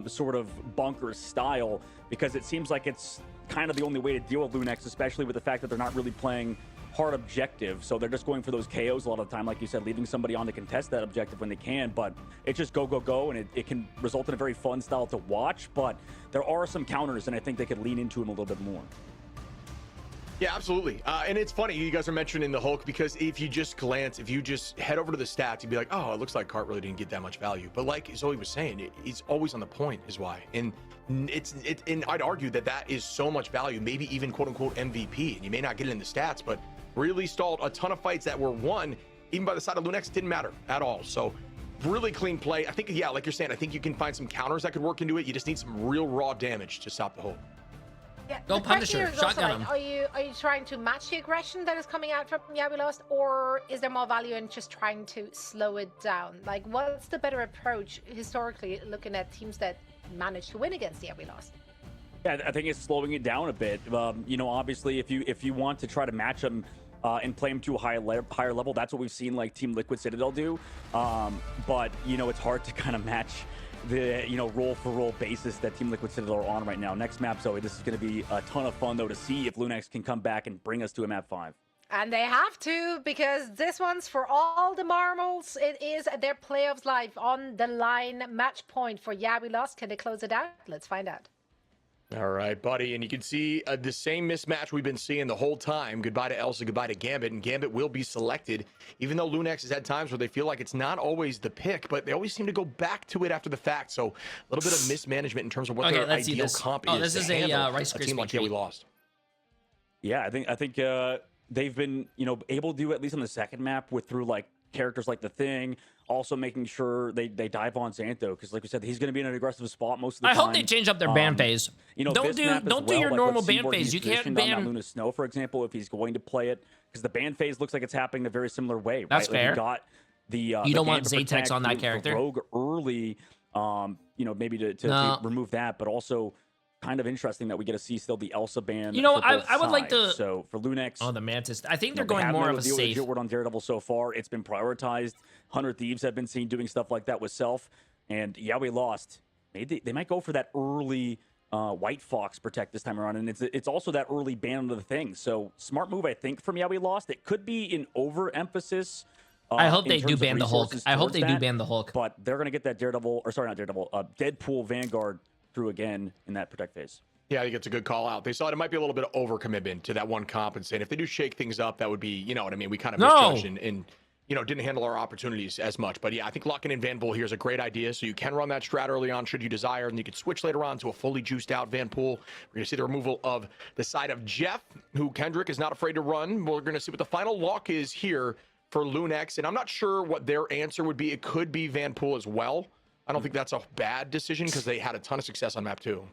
[SPEAKER 19] sort of bunker style, because it seems like it's kind of the only way to deal with Lunex, especially with the fact that they're not really playing hard objective, so they're just going for those KOs a lot of the time, like you said, leaving somebody on to contest that objective when they can. But it's just go, and it can result in a very fun style to watch, but there are some counters, and I think they could lean into them a little bit more.
[SPEAKER 18] Yeah, absolutely. And it's funny you guys are mentioning the Hulk, because if you just head over to the stats, you'd be like, oh, it looks like Cart really didn't get that much value. But like Zoe was saying, he's always on the point is why. And and I'd argue that is so much value, maybe even quote unquote MVP. And you may not get it in the stats, but really stalled a ton of fights that were won, even by the side of Lunex, didn't matter at all. So really clean play. I think, yeah, like you're saying, I think you can find some counters that could work into it. You just need some real raw damage to stop the Hulk.
[SPEAKER 20] Yeah,
[SPEAKER 3] go Punisher, shotgun him.
[SPEAKER 20] Are you trying to match the aggression that is coming out from Yeah We Lost, or is there more value in just trying to slow it down? Like, what's the better approach historically, looking at teams that managed to win against Yeah We Lost?
[SPEAKER 19] Yeah, I think it's slowing it down a bit. You know, obviously, if you want to try to match them and play them to a higher level, that's what we've seen like Team Liquid Citadel do. But you know, it's hard to kind of match the roll for roll basis that Team Liquid Citadel are on right now. Next map, Zoe, this is going to be a ton of fun though to see if Lunex can come back and bring us to a map 5.
[SPEAKER 20] And they have to, because this one's for all the marbles. It is their playoffs live on the line. Match point for Yeah We Lost. Can they close it out? Let's find out.
[SPEAKER 18] All right, buddy. And you can see the same mismatch we've been seeing the whole time. Goodbye to Elsa, goodbye to Gambit. And Gambit will be selected, even though Lunex has had times where they feel like it's not always the pick, but they always seem to go back to it after the fact. So a little bit of mismanagement in terms of what their ideal comp is.
[SPEAKER 3] Oh, this is a Rice Krispie
[SPEAKER 18] team like Yeah We Lost.
[SPEAKER 19] Yeah, I think they've been able to do at least on the second map through like characters like the Thing, also making sure they dive on Xantho, because like we said, he's going to be in an aggressive spot most of the time.
[SPEAKER 3] I hope they change up their ban phase. Don't do your normal ban phase. You can't ban
[SPEAKER 19] Luna Snow, for example, if he's going to play it, because the ban phase looks like it's happening in a very similar way. Right?
[SPEAKER 3] That's fair.
[SPEAKER 19] You got
[SPEAKER 3] you don't want Zatex on that character.
[SPEAKER 19] Rogue early, maybe to remove that, but also kind of interesting that we get to see still the Elsa ban.
[SPEAKER 3] I would like to.
[SPEAKER 19] So for Lunex,
[SPEAKER 3] the Mantis, I think they're going more of a safe.
[SPEAKER 19] Word on Daredevil so far. It's been prioritized. 100 Thieves have been seen doing stuff like that with Self, and Yeah We Lost. They might go for that early White Fox protect this time around, and it's also that early ban under the Thing. So smart move, I think, from Yeah We Lost. It could be an overemphasis.
[SPEAKER 3] I hope they do ban the Hulk. I hope they do ban the Hulk.
[SPEAKER 19] But they're going to get that Deadpool Vanguard through again in that protect phase.
[SPEAKER 18] Yeah, I think it's a good call out. They saw it might be a little bit of overcommitment to that one comp, and saying if they do shake things up, that would be, you know what I mean? We kind of misjudged and didn't handle our opportunities as much. But yeah, I think locking in Vanpool here is a great idea. So you can run that strat early on should you desire, and you could switch later on to a fully juiced out Vanpool. We're going to see the removal of the side of Jeff, who Kendrick is not afraid to run. We're going to see what the final lock is here for Lunex, and I'm not sure what their answer would be. It could be Vanpool as well. I don't think that's a bad decision because they had a ton of success on map 2.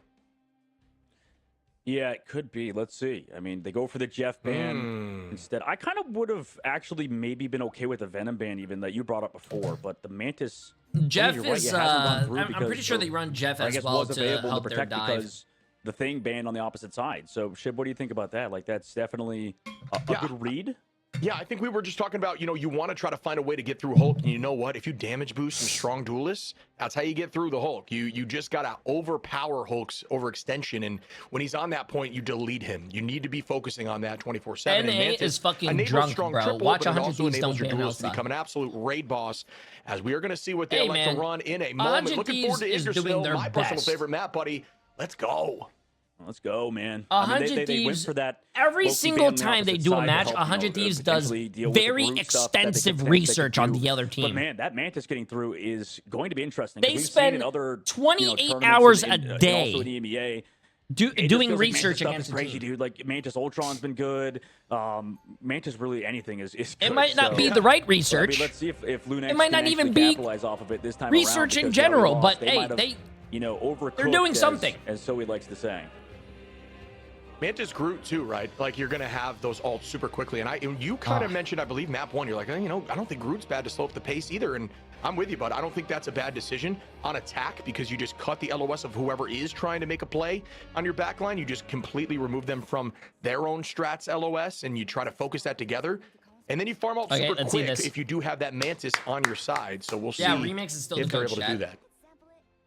[SPEAKER 19] Yeah, it could be. Let's see. I mean, they go for the Jeff ban instead. I kind of would have actually maybe been okay with the Venom ban even that you brought up before, but the Mantis...
[SPEAKER 3] Jeff is... I'm pretty sure they run Jeff as well to help their dive.
[SPEAKER 19] Because the Thing banned on the opposite side. So, Shib, what do you think about that? Like, that's definitely a good read.
[SPEAKER 18] Yeah, I think we were just talking about, you want to try to find a way to get through Hulk. And you know what? If you damage boost some strong duelists, that's how you get through the Hulk. You just got to overpower Hulk's overextension. And when he's on that point, you delete him. You need to be focusing on that 24/7.
[SPEAKER 3] NA is fucking drunk, bro.
[SPEAKER 18] Triple,
[SPEAKER 3] watch 100
[SPEAKER 18] Thieves
[SPEAKER 3] don't
[SPEAKER 18] your
[SPEAKER 3] ban
[SPEAKER 18] duelists to become an absolute raid boss, as we are going to see what they elect to run in a moment. Looking forward to Idrisil, my personal favorite map, buddy. Let's go.
[SPEAKER 19] Let's go, man.
[SPEAKER 3] 100
[SPEAKER 19] they went
[SPEAKER 3] Thieves,
[SPEAKER 19] for that
[SPEAKER 3] every
[SPEAKER 19] low-key
[SPEAKER 3] single
[SPEAKER 19] ban on the
[SPEAKER 3] time they
[SPEAKER 19] opposite
[SPEAKER 3] do a
[SPEAKER 19] side to
[SPEAKER 3] match,
[SPEAKER 19] help,
[SPEAKER 3] 100 Thieves does
[SPEAKER 19] potentially deal with the
[SPEAKER 3] very
[SPEAKER 19] group stuff that they
[SPEAKER 3] extensive
[SPEAKER 19] could
[SPEAKER 3] research on
[SPEAKER 19] do.
[SPEAKER 3] the other
[SPEAKER 19] But
[SPEAKER 3] team.
[SPEAKER 19] man, that Mantis getting through is going to be interesting.
[SPEAKER 3] They
[SPEAKER 19] We've
[SPEAKER 3] spend
[SPEAKER 19] seen in other
[SPEAKER 3] 28
[SPEAKER 19] tournaments
[SPEAKER 3] hours
[SPEAKER 19] and
[SPEAKER 3] a day
[SPEAKER 19] also in EMEA. It just
[SPEAKER 3] doing
[SPEAKER 19] feels like
[SPEAKER 3] research
[SPEAKER 19] Mantis stuff
[SPEAKER 3] against
[SPEAKER 19] is
[SPEAKER 3] the
[SPEAKER 19] crazy,
[SPEAKER 3] team.
[SPEAKER 19] dude. Like Mantis Ultron's been good. Mantis really anything is good.
[SPEAKER 3] It might not
[SPEAKER 19] so,
[SPEAKER 3] be the right
[SPEAKER 19] but, I mean,
[SPEAKER 3] research.
[SPEAKER 19] let's see if Lunex
[SPEAKER 3] It might not
[SPEAKER 19] can
[SPEAKER 3] even
[SPEAKER 19] actually
[SPEAKER 3] be
[SPEAKER 19] capitalize off of it this time
[SPEAKER 3] research
[SPEAKER 19] around,
[SPEAKER 3] in
[SPEAKER 19] because, yeah, we
[SPEAKER 3] general,
[SPEAKER 19] lost.
[SPEAKER 3] but hey,
[SPEAKER 19] might have,
[SPEAKER 3] they
[SPEAKER 19] overcooked.
[SPEAKER 3] they're doing something.
[SPEAKER 19] as Zoe likes to say.
[SPEAKER 18] Mantis Groot too, right? Like you're gonna have those ults super quickly, and you kind of mentioned, I believe, map 1. You're like, I don't think Groot's bad to slow up the pace either, and I'm with you, bud. I don't think that's a bad decision on attack because you just cut the LOS of whoever is trying to make a play on your backline. You just completely remove them from their own strats LOS, and you try to focus that together. And then you farm out super quick if you do have that Mantis on your side. So we'll see
[SPEAKER 3] Remix is still
[SPEAKER 18] if
[SPEAKER 3] the
[SPEAKER 18] they're
[SPEAKER 3] coach,
[SPEAKER 18] able to do that.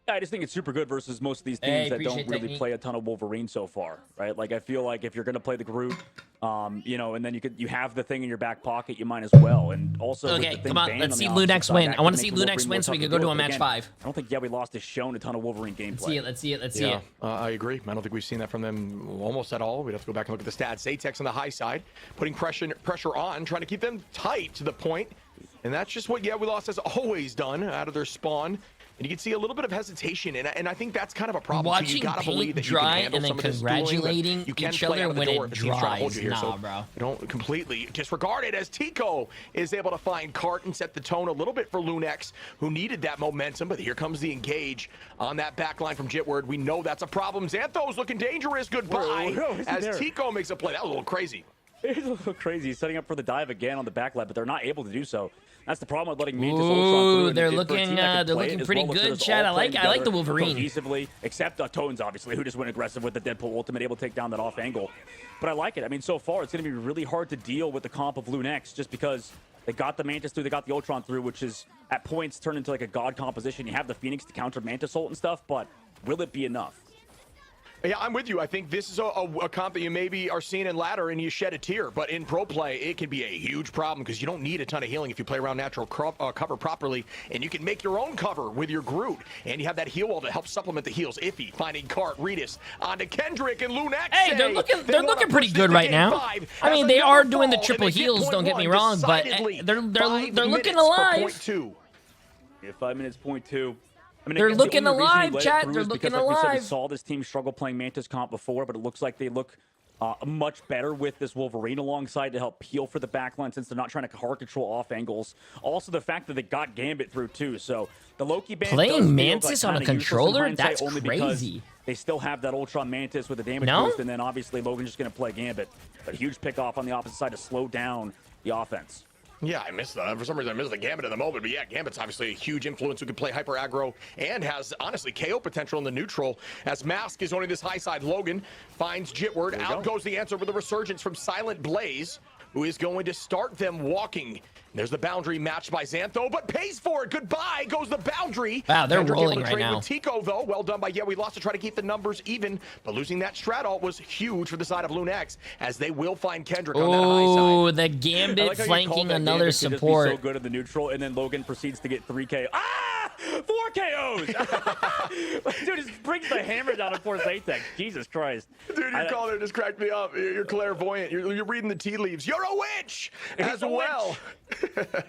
[SPEAKER 19] I just think it's super good versus most of these teams that don't really play a ton of Wolverine so far, right? Like I feel like if you're going to play the Groot, and then you have the thing in your back pocket, you might as well. And also,
[SPEAKER 3] okay, come on, let's see Lunex win. I want to see Lunex win so we can go to a match 5.
[SPEAKER 19] I don't think we lost has shown a ton of Wolverine gameplay.
[SPEAKER 3] Let's see it.
[SPEAKER 18] I agree. I don't think we've seen that from them almost at all. We'd have to go back and look at the stats. Zatex on the high side, putting pressure on, trying to keep them tight to the point. And that's just what we lost has always done out of their spawn. And you can see a little bit of hesitation, and I think that's kind of a problem.
[SPEAKER 3] Watching
[SPEAKER 18] so you gotta believe that
[SPEAKER 3] dry
[SPEAKER 18] you can handle
[SPEAKER 3] and then
[SPEAKER 18] some of this
[SPEAKER 3] congratulating
[SPEAKER 18] dueling, you can
[SPEAKER 3] each
[SPEAKER 18] play
[SPEAKER 3] other
[SPEAKER 18] out of the
[SPEAKER 3] when
[SPEAKER 18] door
[SPEAKER 3] it
[SPEAKER 18] if the team's trying to hold
[SPEAKER 3] dries.
[SPEAKER 18] you here.
[SPEAKER 3] Nah,
[SPEAKER 18] So
[SPEAKER 3] bro.
[SPEAKER 18] don't completely disregard it as Tico is able to find Cart and set the tone a little bit for Lunex, who needed that momentum. But here comes the engage on that back line from Jitward. We know that's a problem. Xantho's looking dangerous. Goodbye. As Tico makes a play. That was a little crazy.
[SPEAKER 19] It's a little crazy. He's setting up for the dive again on the back line, but they're not able to do so. That's the problem with letting Mantis Ultron through.
[SPEAKER 3] They're looking pretty good, Chad. I like the Wolverine.
[SPEAKER 19] Cohesively, except Tones, obviously, who just went aggressive with the Deadpool ultimate, able to take down that off angle. But I like it. I mean, so far, it's going to be really hard to deal with the comp of Lunex just because they got the Mantis through, they got the Ultron through, which is at points turned into like a god composition. You have the Phoenix to counter Mantis ult and stuff, but will it be enough?
[SPEAKER 18] Yeah, I'm with you. I think this is a comp that you maybe are seeing in ladder and you shed a tear, but in pro play, it can be a huge problem because you don't need a ton of healing if you play around natural cover properly, and you can make your own cover with your Groot, and you have that heal wall to help supplement the heals. Iffy finding Cart, Regis onto Kendrick and Lunex.
[SPEAKER 3] Hey, they're looking pretty good right now. I mean, they are doing the triple heals, don't get me wrong, but they're looking alive.
[SPEAKER 19] 5 minutes, point 2. I mean,
[SPEAKER 3] they're looking alive, chat. They're looking alive.
[SPEAKER 19] We saw this team struggle playing Mantis comp before, but it looks like they look much better with this Wolverine alongside to help peel for the backline since they're not trying to hard control off angles. Also, the fact that they got Gambit through too. So the Loki band
[SPEAKER 3] playing Mantis on a controller, that's crazy.
[SPEAKER 19] They still have that Ultron Mantis with a damage boost, and then obviously Logan's just going to play Gambit. But a huge pick off on the opposite side to slow down the offense.
[SPEAKER 18] Yeah, I missed that. For some reason, I missed the Gambit in the moment. But yeah, Gambit's obviously a huge influence who can play hyper aggro and has, honestly, KO potential in the neutral. As Mask is owning this high side, Logan finds Jitward. Out goes the answer with a resurgence from Silent Blaze, who is going to start them walking. There's the boundary matched by Xantho, but pays for it. Goodbye goes the boundary.
[SPEAKER 3] Wow, they're
[SPEAKER 18] Kendrick
[SPEAKER 3] rolling
[SPEAKER 18] able to
[SPEAKER 3] right
[SPEAKER 18] trade
[SPEAKER 3] now.
[SPEAKER 18] with Tico, though. Well done by We Lost to try to keep the numbers even, but losing that strat ult was huge for the side of Lunex, as they will find Kendrick on that high side.
[SPEAKER 3] Oh, the Gambit flanking another support.
[SPEAKER 19] So good at the neutral, and then Logan proceeds to get 3 KOs. 4 KOs! Dude, just brings the hammer down and force Zatex. Jesus Christ.
[SPEAKER 18] Dude, your call there just cracked me up. You're clairvoyant. You're reading the tea leaves. You're a witch as well.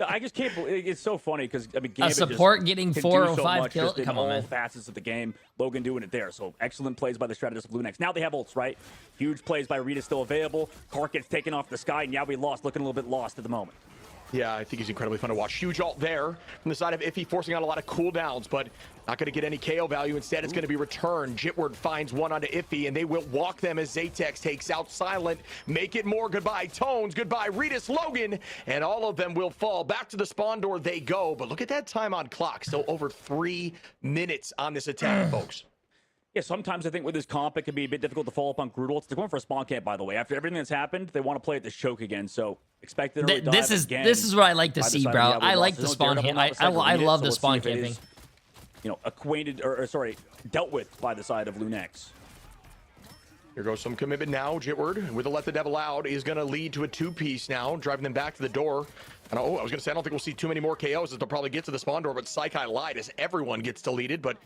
[SPEAKER 19] I just can't believe it's so funny because I mean,
[SPEAKER 3] a support getting 4 or 5 kills.
[SPEAKER 19] Come on, man. Facets of the game. Logan doing it there. So excellent plays by the strategist of Lunex. Now they have ults, right? Huge plays by Rita still available. Cart gets taken off the sky, and we lost, looking a little bit lost at the moment.
[SPEAKER 18] Yeah, I think he's incredibly fun to watch. Huge ult there from the side of Iffy, forcing out a lot of cooldowns, but not going to get any KO value. Instead, it's going to be returned. Jitward finds one onto Iffy, and they will walk them as Zatex takes out Silent. Make it more. Goodbye, Tones. Goodbye, Regis, Logan. And all of them will fall. Back to the spawn door they go. But look at that time on clock. Still over 3 minutes on this attack, folks.
[SPEAKER 19] Yeah, sometimes I think with this comp, it can be a bit difficult to follow up on Groot ults. They're going for a spawn camp, by the way. After everything that's happened, they want to play at this choke again. So expect it.
[SPEAKER 3] This is what I like to see, bro. I like the spawn camp. I love the spawn camping.
[SPEAKER 19] Acquainted dealt with by the side of Lunex.
[SPEAKER 18] Here goes some commitment now. Jitward with a let the devil out is going to lead to a 2-piece now, driving them back to the door. And I was going to say, I don't think we'll see too many more KOs as they'll probably get to the spawn door, but Psychi lied as everyone gets deleted. But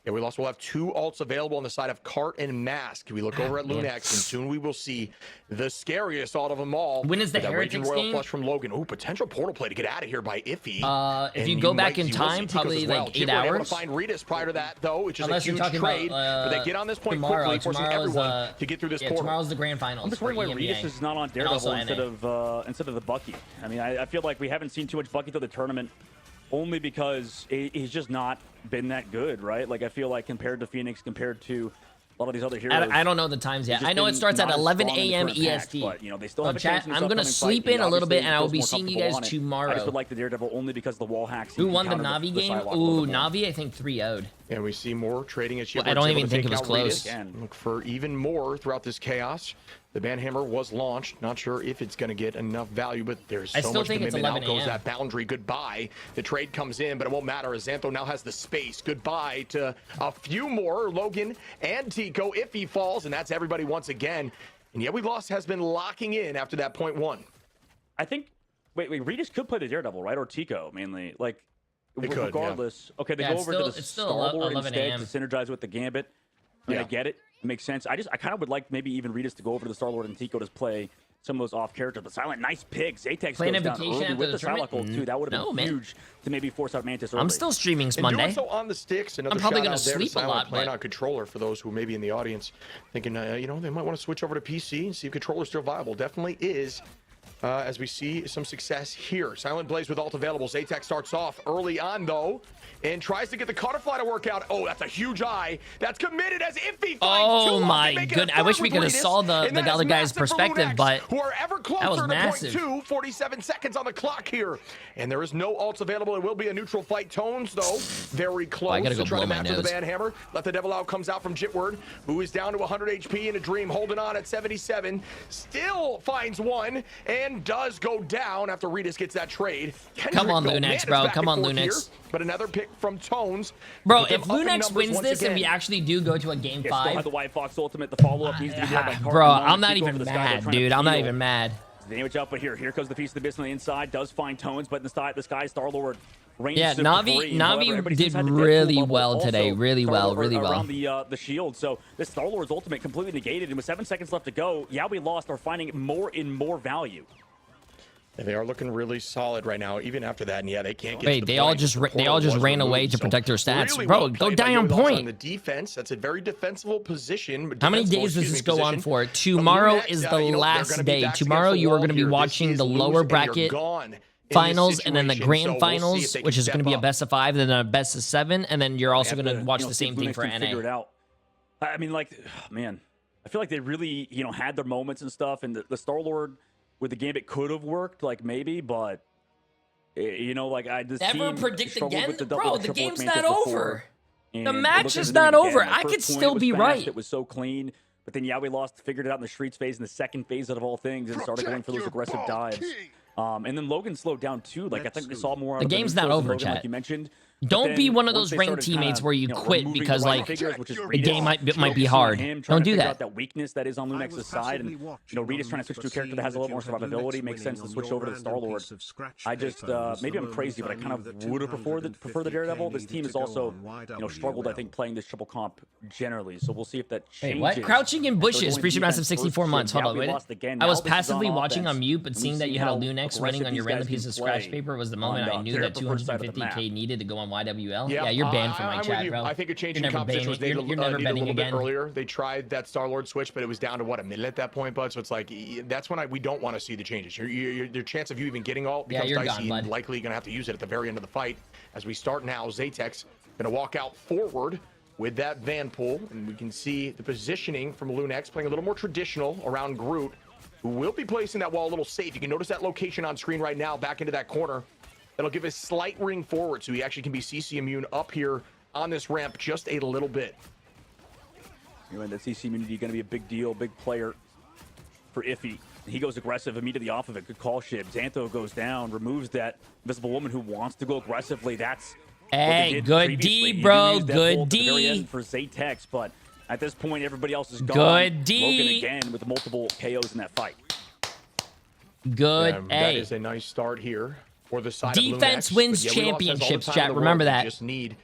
[SPEAKER 18] Yeah, we also have 2 ults available on the side of Cart and Mask. We look over at Lunax, and soon we will see the scariest ult of them all.
[SPEAKER 3] When is the
[SPEAKER 18] Raging
[SPEAKER 3] Heretics
[SPEAKER 18] Royal
[SPEAKER 3] game?
[SPEAKER 18] Flush from Logan. Ooh, potential portal play to get out of here by Iffy.
[SPEAKER 3] If you go back in time, probably like 8 hours.
[SPEAKER 18] Able to find Ritas prior to that, though, which is
[SPEAKER 3] Unless
[SPEAKER 18] a huge trade. But they get on this point quickly, forcing everyone to get through this portal.
[SPEAKER 3] Tomorrow's the grand finals.
[SPEAKER 19] I'm just wondering why Ritas is not on Daredevil instead of the Bucky. I mean, I feel like we haven't seen too much Bucky through the tournament. Only because he's just not been that good, right? Like, I feel like compared to Phoenix, compared to a lot of these other heroes.
[SPEAKER 3] I don't know the times yet. I know it starts at 11 a.m. EST.
[SPEAKER 19] But, you know, they still have a chance in this
[SPEAKER 3] I'm going to
[SPEAKER 19] upcoming
[SPEAKER 3] sleep
[SPEAKER 19] fight.
[SPEAKER 3] in a little bit, and I will be
[SPEAKER 19] Feels more
[SPEAKER 3] seeing you guys
[SPEAKER 19] comfortable on it.
[SPEAKER 3] tomorrow.
[SPEAKER 19] I just would like the Daredevil only because of the wall hacks.
[SPEAKER 3] Who won the Navi game? Ooh, Navi, I think 3-0'd.
[SPEAKER 18] And we see more trading at
[SPEAKER 3] I don't even think it was close.
[SPEAKER 18] Look for even more throughout this chaos. The Banhammer was launched. Not sure if it's going to get enough value, but there's so much commitment. Out goes that boundary. Goodbye. The trade comes in, but it won't matter as Xantho now has the space. Goodbye to a few more. Logan and Tico if he falls, and that's everybody once again. And yet we lost has been locking in after that point 1.
[SPEAKER 19] I think. Wait. Regis could play the Daredevil, right? Or Tico mainly. Like. Regardless. Okay, they go over to the Star-Lord instead to synergize with the Gambit. I get it. It makes sense. I kind of would like maybe even Ritas to go over to the Star-Lord and Tico to play some of those off characters. But Silent, nice pick. Zatex goes down early with the Psylocke ult too. That would have been huge to maybe force out Mantis early.
[SPEAKER 3] I'm still streaming Monday.
[SPEAKER 18] And doing so on the sticks. I'm
[SPEAKER 3] probably going to sleep a lot.
[SPEAKER 18] Playing on controller for those who may be in the audience thinking, you know, they might want to switch over to PC and see if controller's still viable. Definitely is. As we see some success here. Silent Blaze with ult available. Zatex starts off early on, though, and tries to get the Cutterfly to work out. Oh, that's a huge eye. That's committed as Iffy finds
[SPEAKER 3] Oh, my goodness. I wish we could have saw the other guy's perspective, but
[SPEAKER 18] who are ever
[SPEAKER 3] that was massive.
[SPEAKER 18] To point 2, 47 seconds on the clock here. And there is no ults available. It will be a neutral fight. Tones, though, very close.
[SPEAKER 3] I gotta go blow my nose.
[SPEAKER 18] The Banhammer. Let the Devil Out comes out from Jitward, who is down to 100 HP in a dream, holding on at 77. Still finds one and does go down after Ritas gets that trade.
[SPEAKER 3] Come on, Lunax, bro. Come on, Lunax.
[SPEAKER 18] But another pick from Tones.
[SPEAKER 3] Bro, if Lunax wins this and we actually do go to a game 5.
[SPEAKER 19] Still have the White Fox ultimate. The follow-up needs to be there by Carter.
[SPEAKER 3] Bro, I'm not even mad, dude. I'm not even mad.
[SPEAKER 19] Damage up, but here comes the piece of the business on the inside. Does find Tones, but in the sky, Star-Lord.
[SPEAKER 3] Yeah, Navi did really well today. Really well.
[SPEAKER 19] Around the shield. So this Star-Lord's ultimate completely negated, and with 7 seconds left to go, we lost are finding more and more value.
[SPEAKER 18] And they are looking really solid right now, even after that. And they can't get.
[SPEAKER 3] Wait, they all just ran away to protect their stats,
[SPEAKER 18] really
[SPEAKER 3] bro. Go die on point.
[SPEAKER 18] On the defense, that's a very defensible position.
[SPEAKER 3] How many days does this go on for? Tomorrow is the last day. Tomorrow you are going to be watching the lower bracket finals and then the grand finals, which is going to be a best of 5, then a best of 7, and then you're also going to watch the same thing for NA.
[SPEAKER 19] I mean, like, man, I feel like they really, had their moments and stuff, and the Star-Lord with the Gambit could have worked, like maybe, but
[SPEAKER 3] never predict again, bro. The game's not over. The match is not over. I could still be right.
[SPEAKER 19] It was so clean, but then we lost, figured it out in the streets phase, in the second phase out of all things, and started going for those aggressive dives. And then Logan slowed down too. Like I think we saw more.
[SPEAKER 3] The game's not over, chat.
[SPEAKER 19] Like you mentioned.
[SPEAKER 3] Don't be one of those ranked teammates where you quit because the game might be hard. Don't do that.
[SPEAKER 19] That weakness that is on Lunax's side, and Rita's trying to switch to a character that has a little more survivability. Makes sense to switch over to the Star-Lord. I just maybe I'm crazy, but I kind of would have preferred the Daredevil. This team has also struggled, I think, playing this triple comp generally. So we'll see if that changes.
[SPEAKER 3] Wait, what? Crouching in bushes. Appreciate massive 64 months. Hold on, wait. I was passively watching on mute, but seeing that you had a Lunax running on your random piece of scratch paper was the moment I knew that 250k needed to go on YWL. Yeah, you're banned from my chat, bro.
[SPEAKER 18] I think a change in competition was
[SPEAKER 3] you're never betting
[SPEAKER 18] a little
[SPEAKER 3] again.
[SPEAKER 18] Bit earlier. They tried that Star-Lord switch, but it was down to what, a minute at that point, bud. So it's like that's when we don't want to see the changes. Your chance of you even getting ult becomes dicey. And likely going to have to use it at the very end of the fight. As we start now, Zatex going to walk out forward with that Van Pool, and we can see the positioning from Lunax playing a little more traditional around Groot, who will be placing that wall a little safe. You can notice that location on screen right now, back into that corner. That'll give a slight ring forward, so he actually can be CC immune up here on this ramp just a little bit.
[SPEAKER 19] That CC immunity going to be a big deal, big player for Iffy. He goes aggressive immediately off of it. Good call, Shib. Xantho goes down, removes that Invisible Woman who wants to go aggressively. That's
[SPEAKER 3] hey, good D, bro. Good D
[SPEAKER 19] for Zatex, but at this point, everybody else is gone.
[SPEAKER 3] Good D.
[SPEAKER 19] Logan again with multiple KOs in that fight.
[SPEAKER 3] Good A.
[SPEAKER 18] That is a nice start here. For the side
[SPEAKER 3] defense
[SPEAKER 18] of Lunax,
[SPEAKER 3] wins championships, chat. Remember that.
[SPEAKER 18] Just need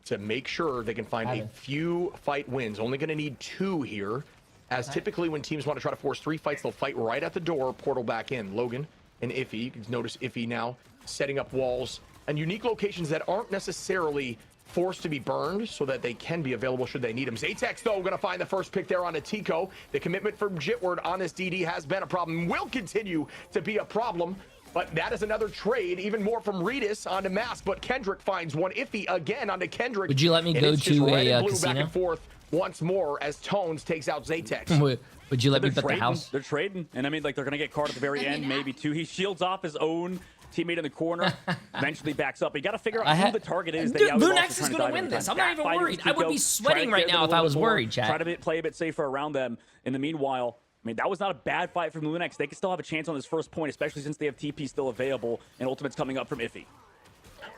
[SPEAKER 18] to make sure they can find a few fight wins. Only going to need 2 here, as typically when teams want to try to force 3 fights, they'll fight right at the door, portal back in. Logan and Iffy, you can notice Iffy now setting up walls and unique locations that aren't necessarily forced to be burned so that they can be available should they need them. Zaytex, though, going to find the first pick there on a Tico. The commitment from Jitward on this DD has been a problem, will continue to be a problem. But that is another trade, even more from Redis onto Mask. But Kendrick finds one. Iffy again onto Kendrick.
[SPEAKER 3] Would you let me go to a
[SPEAKER 18] back
[SPEAKER 3] casino?
[SPEAKER 18] and forth once more as Tones takes out Zaytex.
[SPEAKER 3] Would you let me put the house?
[SPEAKER 19] They're trading, and I mean, like, they're gonna get caught at the very end, maybe 2. He shields off his own teammate in the corner, eventually backs up. You got to figure out who the target is.
[SPEAKER 3] Dude, Lunax is going to win this. I'm not even worried. I would be sweating right now if I was worried, chat.
[SPEAKER 19] Try to play a bit safer around them. In the meanwhile, I mean, that was not a bad fight from Lunax. They can still have a chance on this first point, especially since they have TP still available, and Ultimate's coming up from Iffy.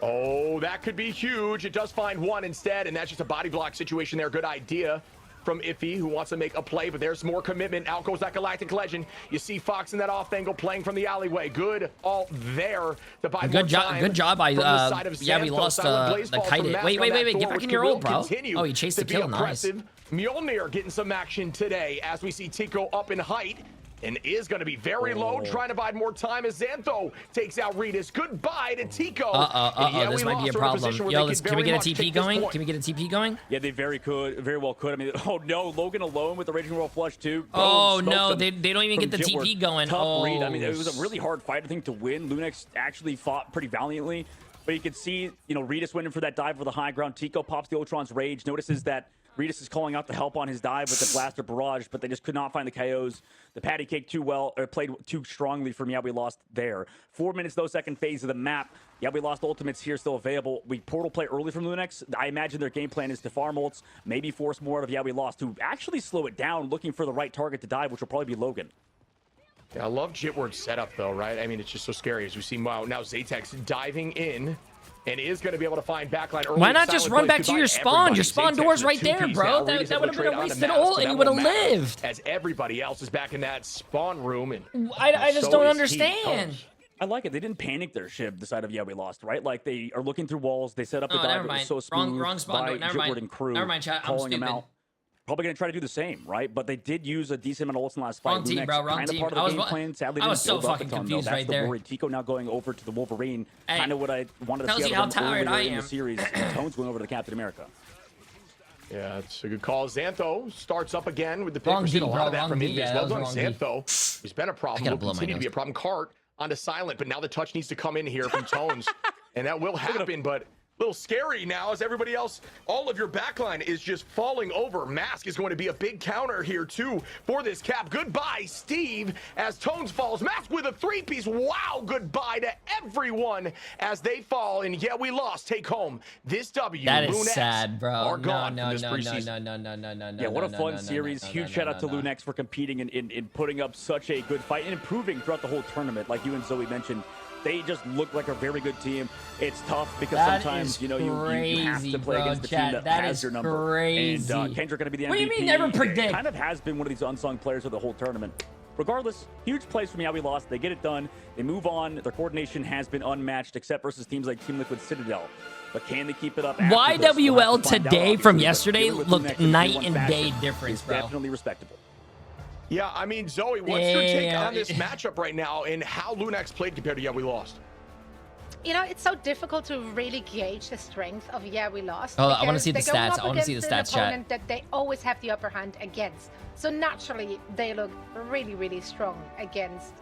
[SPEAKER 18] Oh, that could be huge. It does find one instead, and that's just a body block situation there. Good idea from Iffy, who wants to make a play, but there's more commitment. Out goes that Galactic Legend. You see Fox in that off angle playing from the alleyway. Good all there to buy
[SPEAKER 3] good job by yeah, we lost the kite. Wait, get back in your ult, bro. Oh, he chased the kill. Nice.
[SPEAKER 18] Mjolnir getting some action today as we see Tico up in height and is going to be very low, trying to buy more time as Xantho takes out Redis. Goodbye to Tico.
[SPEAKER 3] This might be a problem. Yo, can we get a TP going? Can we get a TP going?
[SPEAKER 19] Yeah, they very well could. I mean, oh no, Logan alone with the Raging Roll Flush too.
[SPEAKER 3] Oh no, they don't even get the TP going.
[SPEAKER 19] Tough read. I mean, it was a really hard fight, I think, to win. Lunax actually fought pretty valiantly, but you can see, you know, Redis winning for that dive for the high ground. Tico pops the Ultron's Rage, notices that Redis is calling out the help on his dive with the Blaster Barrage, but they just could not find the KOs. The patty cake too well, or played too strongly from Yeah, we lost there. 4 minutes, though, second phase of the map. Yeah, we lost ultimates here still available. We portal play early from Lunax. I imagine their game plan is to farm ults, maybe force more out of Yeah, we lost, to actually slow it down, looking for the right target to dive, which will probably be Logan.
[SPEAKER 18] Yeah, I love Jitward's setup, though, right? I mean, it's just so scary as we see now Zaytex diving in. And is going to be able to find backline early.
[SPEAKER 3] Why not just run back to your spawn? Your spawn door's right there, bro. That would have been a wasted ult, and you would have lived.
[SPEAKER 18] As everybody else is back in that spawn room, and
[SPEAKER 3] I just don't understand.
[SPEAKER 19] I like it. They didn't panic their ship, the side of Yeah, we lost, right? Like, they are looking through walls. They set up the dive. It was so smooth.
[SPEAKER 3] Wrong spawn. Never mind, chat. I'm stupid.
[SPEAKER 19] Out. Probably going to try to do the same, right? But they did use a decent amount of ults in the last fight.
[SPEAKER 3] Wrong team, bro. Wrong team. I was so fucking confused right there.
[SPEAKER 19] Tico now going over to the Wolverine. Kind of what I wanted to see
[SPEAKER 3] tells you how tired I am.
[SPEAKER 19] In the series. Tones going over to the Captain America.
[SPEAKER 18] Yeah, it's a good call. Xantho starts up again with the pick. We've seen a lot of that from Invis. Well done, Xantho. He's been a problem. Will continue to be a problem. Cart onto Silent, but now the touch needs to come in here from Tones. And that will happen, but a little scary now as everybody else, all of your backline is just falling over. Mask is going to be a big counter here too for this cap. Goodbye, Steve, as Tones falls. Mask with a 3-piece. Wow, goodbye to everyone as they fall. And yeah, we lost. Take home this W.
[SPEAKER 3] That is sad, bro.
[SPEAKER 19] No. Yeah, what a fun series. Huge shout out to Lunax for competing and putting up such a good fight and improving throughout the whole tournament. Like you and Zoe mentioned, they just look like a very good team. It's tough because sometimes, you know, you have to play against the team that has your number.
[SPEAKER 3] Crazy.
[SPEAKER 19] And Kendrick going to be the MVP.
[SPEAKER 3] What do you mean never predict?
[SPEAKER 19] Kind of has been one of these unsung players of the whole tournament. Regardless, huge plays from Yeah, we lost. They get it done. They move on. Their coordination has been unmatched, except versus teams like Team Liquid Citadel. But can they keep it up?
[SPEAKER 3] YWL today from yesterday looked night and day difference, bro.
[SPEAKER 19] Definitely respectable.
[SPEAKER 18] Yeah, I mean, Zoe, what's your take on this matchup right now and how Lunax played compared to Yeah, we lost?
[SPEAKER 20] You know, it's so difficult to really gauge the strength of Yeah, we lost.
[SPEAKER 3] Oh, I want to see the stats. I want to see the stats, chat.
[SPEAKER 20] That they always have the upper hand against. So naturally, they look really, really strong against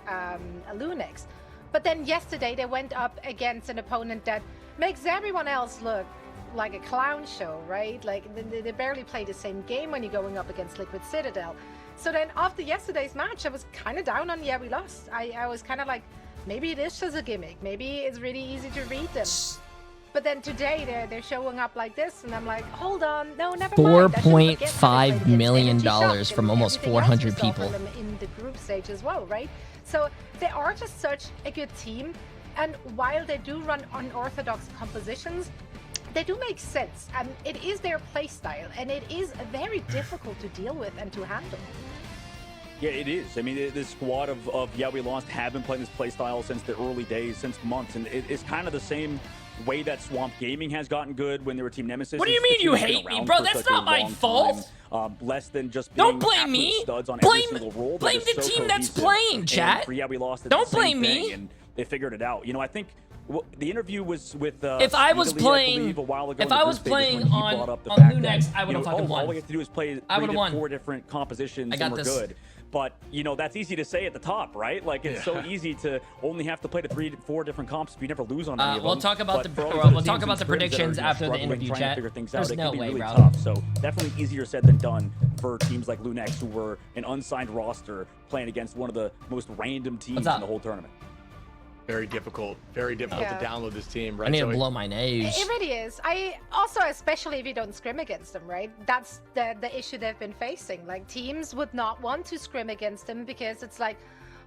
[SPEAKER 20] Lunax. But then yesterday, they went up against an opponent that makes everyone else look like a clown show, right? Like, they barely play the same game when you're going up against Liquid Citadel. So then after yesterday's match, I was kind of down on Yeah, we lost. I was kind of like, maybe it is just a gimmick. Maybe it's really easy to read them. But then today, they're showing up like this, and I'm like, hold on, no, never mind.
[SPEAKER 3] $4.5 million from almost 400 people.
[SPEAKER 20] In the group stage as well, right? So they are just such a good team. And while they do run unorthodox compositions, they do make sense, and it is their playstyle, and it is very difficult to deal with and to handle.
[SPEAKER 19] Yeah, it is. I mean, this squad of Yeah We Lost have been playing this playstyle since the early days, since months, and it's kind of the same way that Swamp Gaming has gotten good when they were Team Nemesis.
[SPEAKER 3] What do you mean you hate me, bro? That's not my fault.
[SPEAKER 19] Less than just being
[SPEAKER 3] don't blame me.
[SPEAKER 19] Studs on
[SPEAKER 3] blame
[SPEAKER 19] every single role.
[SPEAKER 3] Blame the team that's playing, chat.
[SPEAKER 19] For Yeah We Lost.
[SPEAKER 3] Don't blame me.
[SPEAKER 19] And they figured it out. You know, I think the interview was with.
[SPEAKER 3] If I was playing,
[SPEAKER 19] a while ago
[SPEAKER 3] if I was playing on
[SPEAKER 19] Lunex,
[SPEAKER 3] I would have fucking won.
[SPEAKER 19] All we have to do is play 4 different compositions, and we're good. But, you know, that's easy to say at the top, right? Like, it's so easy to only have to play the 3-4 different comps if you never lose on any of them.
[SPEAKER 3] We'll talk about the predictions after the interview, chat. There's no way, bro.
[SPEAKER 19] Tough. So definitely easier said than done for teams like Lunex, who were an unsigned roster playing against one of the most random teams in the whole tournament.
[SPEAKER 18] Very difficult to download this team, right?
[SPEAKER 3] I need to blow my nose.
[SPEAKER 20] It really is. I also, especially if you don't scrim against them, right? That's the issue they've been facing. Like, teams would not want to scrim against them because it's like,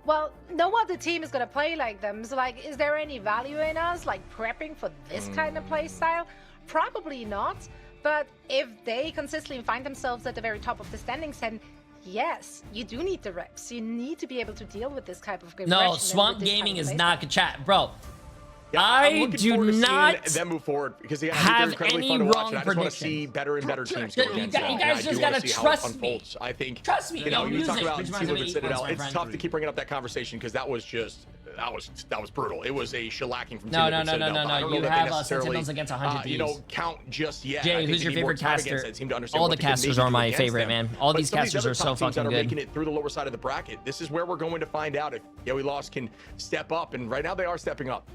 [SPEAKER 20] well, no other team is going to play like them. So, like, is there any value in us, like, prepping for this kind of play style? Probably not. But if they consistently find themselves at the very top of the standings, then yes, you do need the reps. You need to be able to deal with this type of aggression.
[SPEAKER 3] No, Swamp Gaming is not chat, bro.
[SPEAKER 18] Yeah,
[SPEAKER 3] I do not
[SPEAKER 18] them move forward because
[SPEAKER 3] have any wrong
[SPEAKER 18] predictions. I just want to see better and better teams.
[SPEAKER 3] You guys just gotta trust me.
[SPEAKER 18] I think.
[SPEAKER 3] Trust me.
[SPEAKER 18] You know, you talk about Team Liquid Citadel. It's tough to keep bringing up that conversation because that was just that was brutal. It was a shellacking from Team Liquid Citadel.
[SPEAKER 3] No. You have Sentinels against 100 Thieves.
[SPEAKER 18] You know, count just yet.
[SPEAKER 3] Jay, who's your favorite caster? All the casters are my favorite, man. All these casters are so fucking good.
[SPEAKER 18] Making it through the lower side of the bracket. This is where we're going to find out if Yeah We Lost can step up, and right now they are stepping up.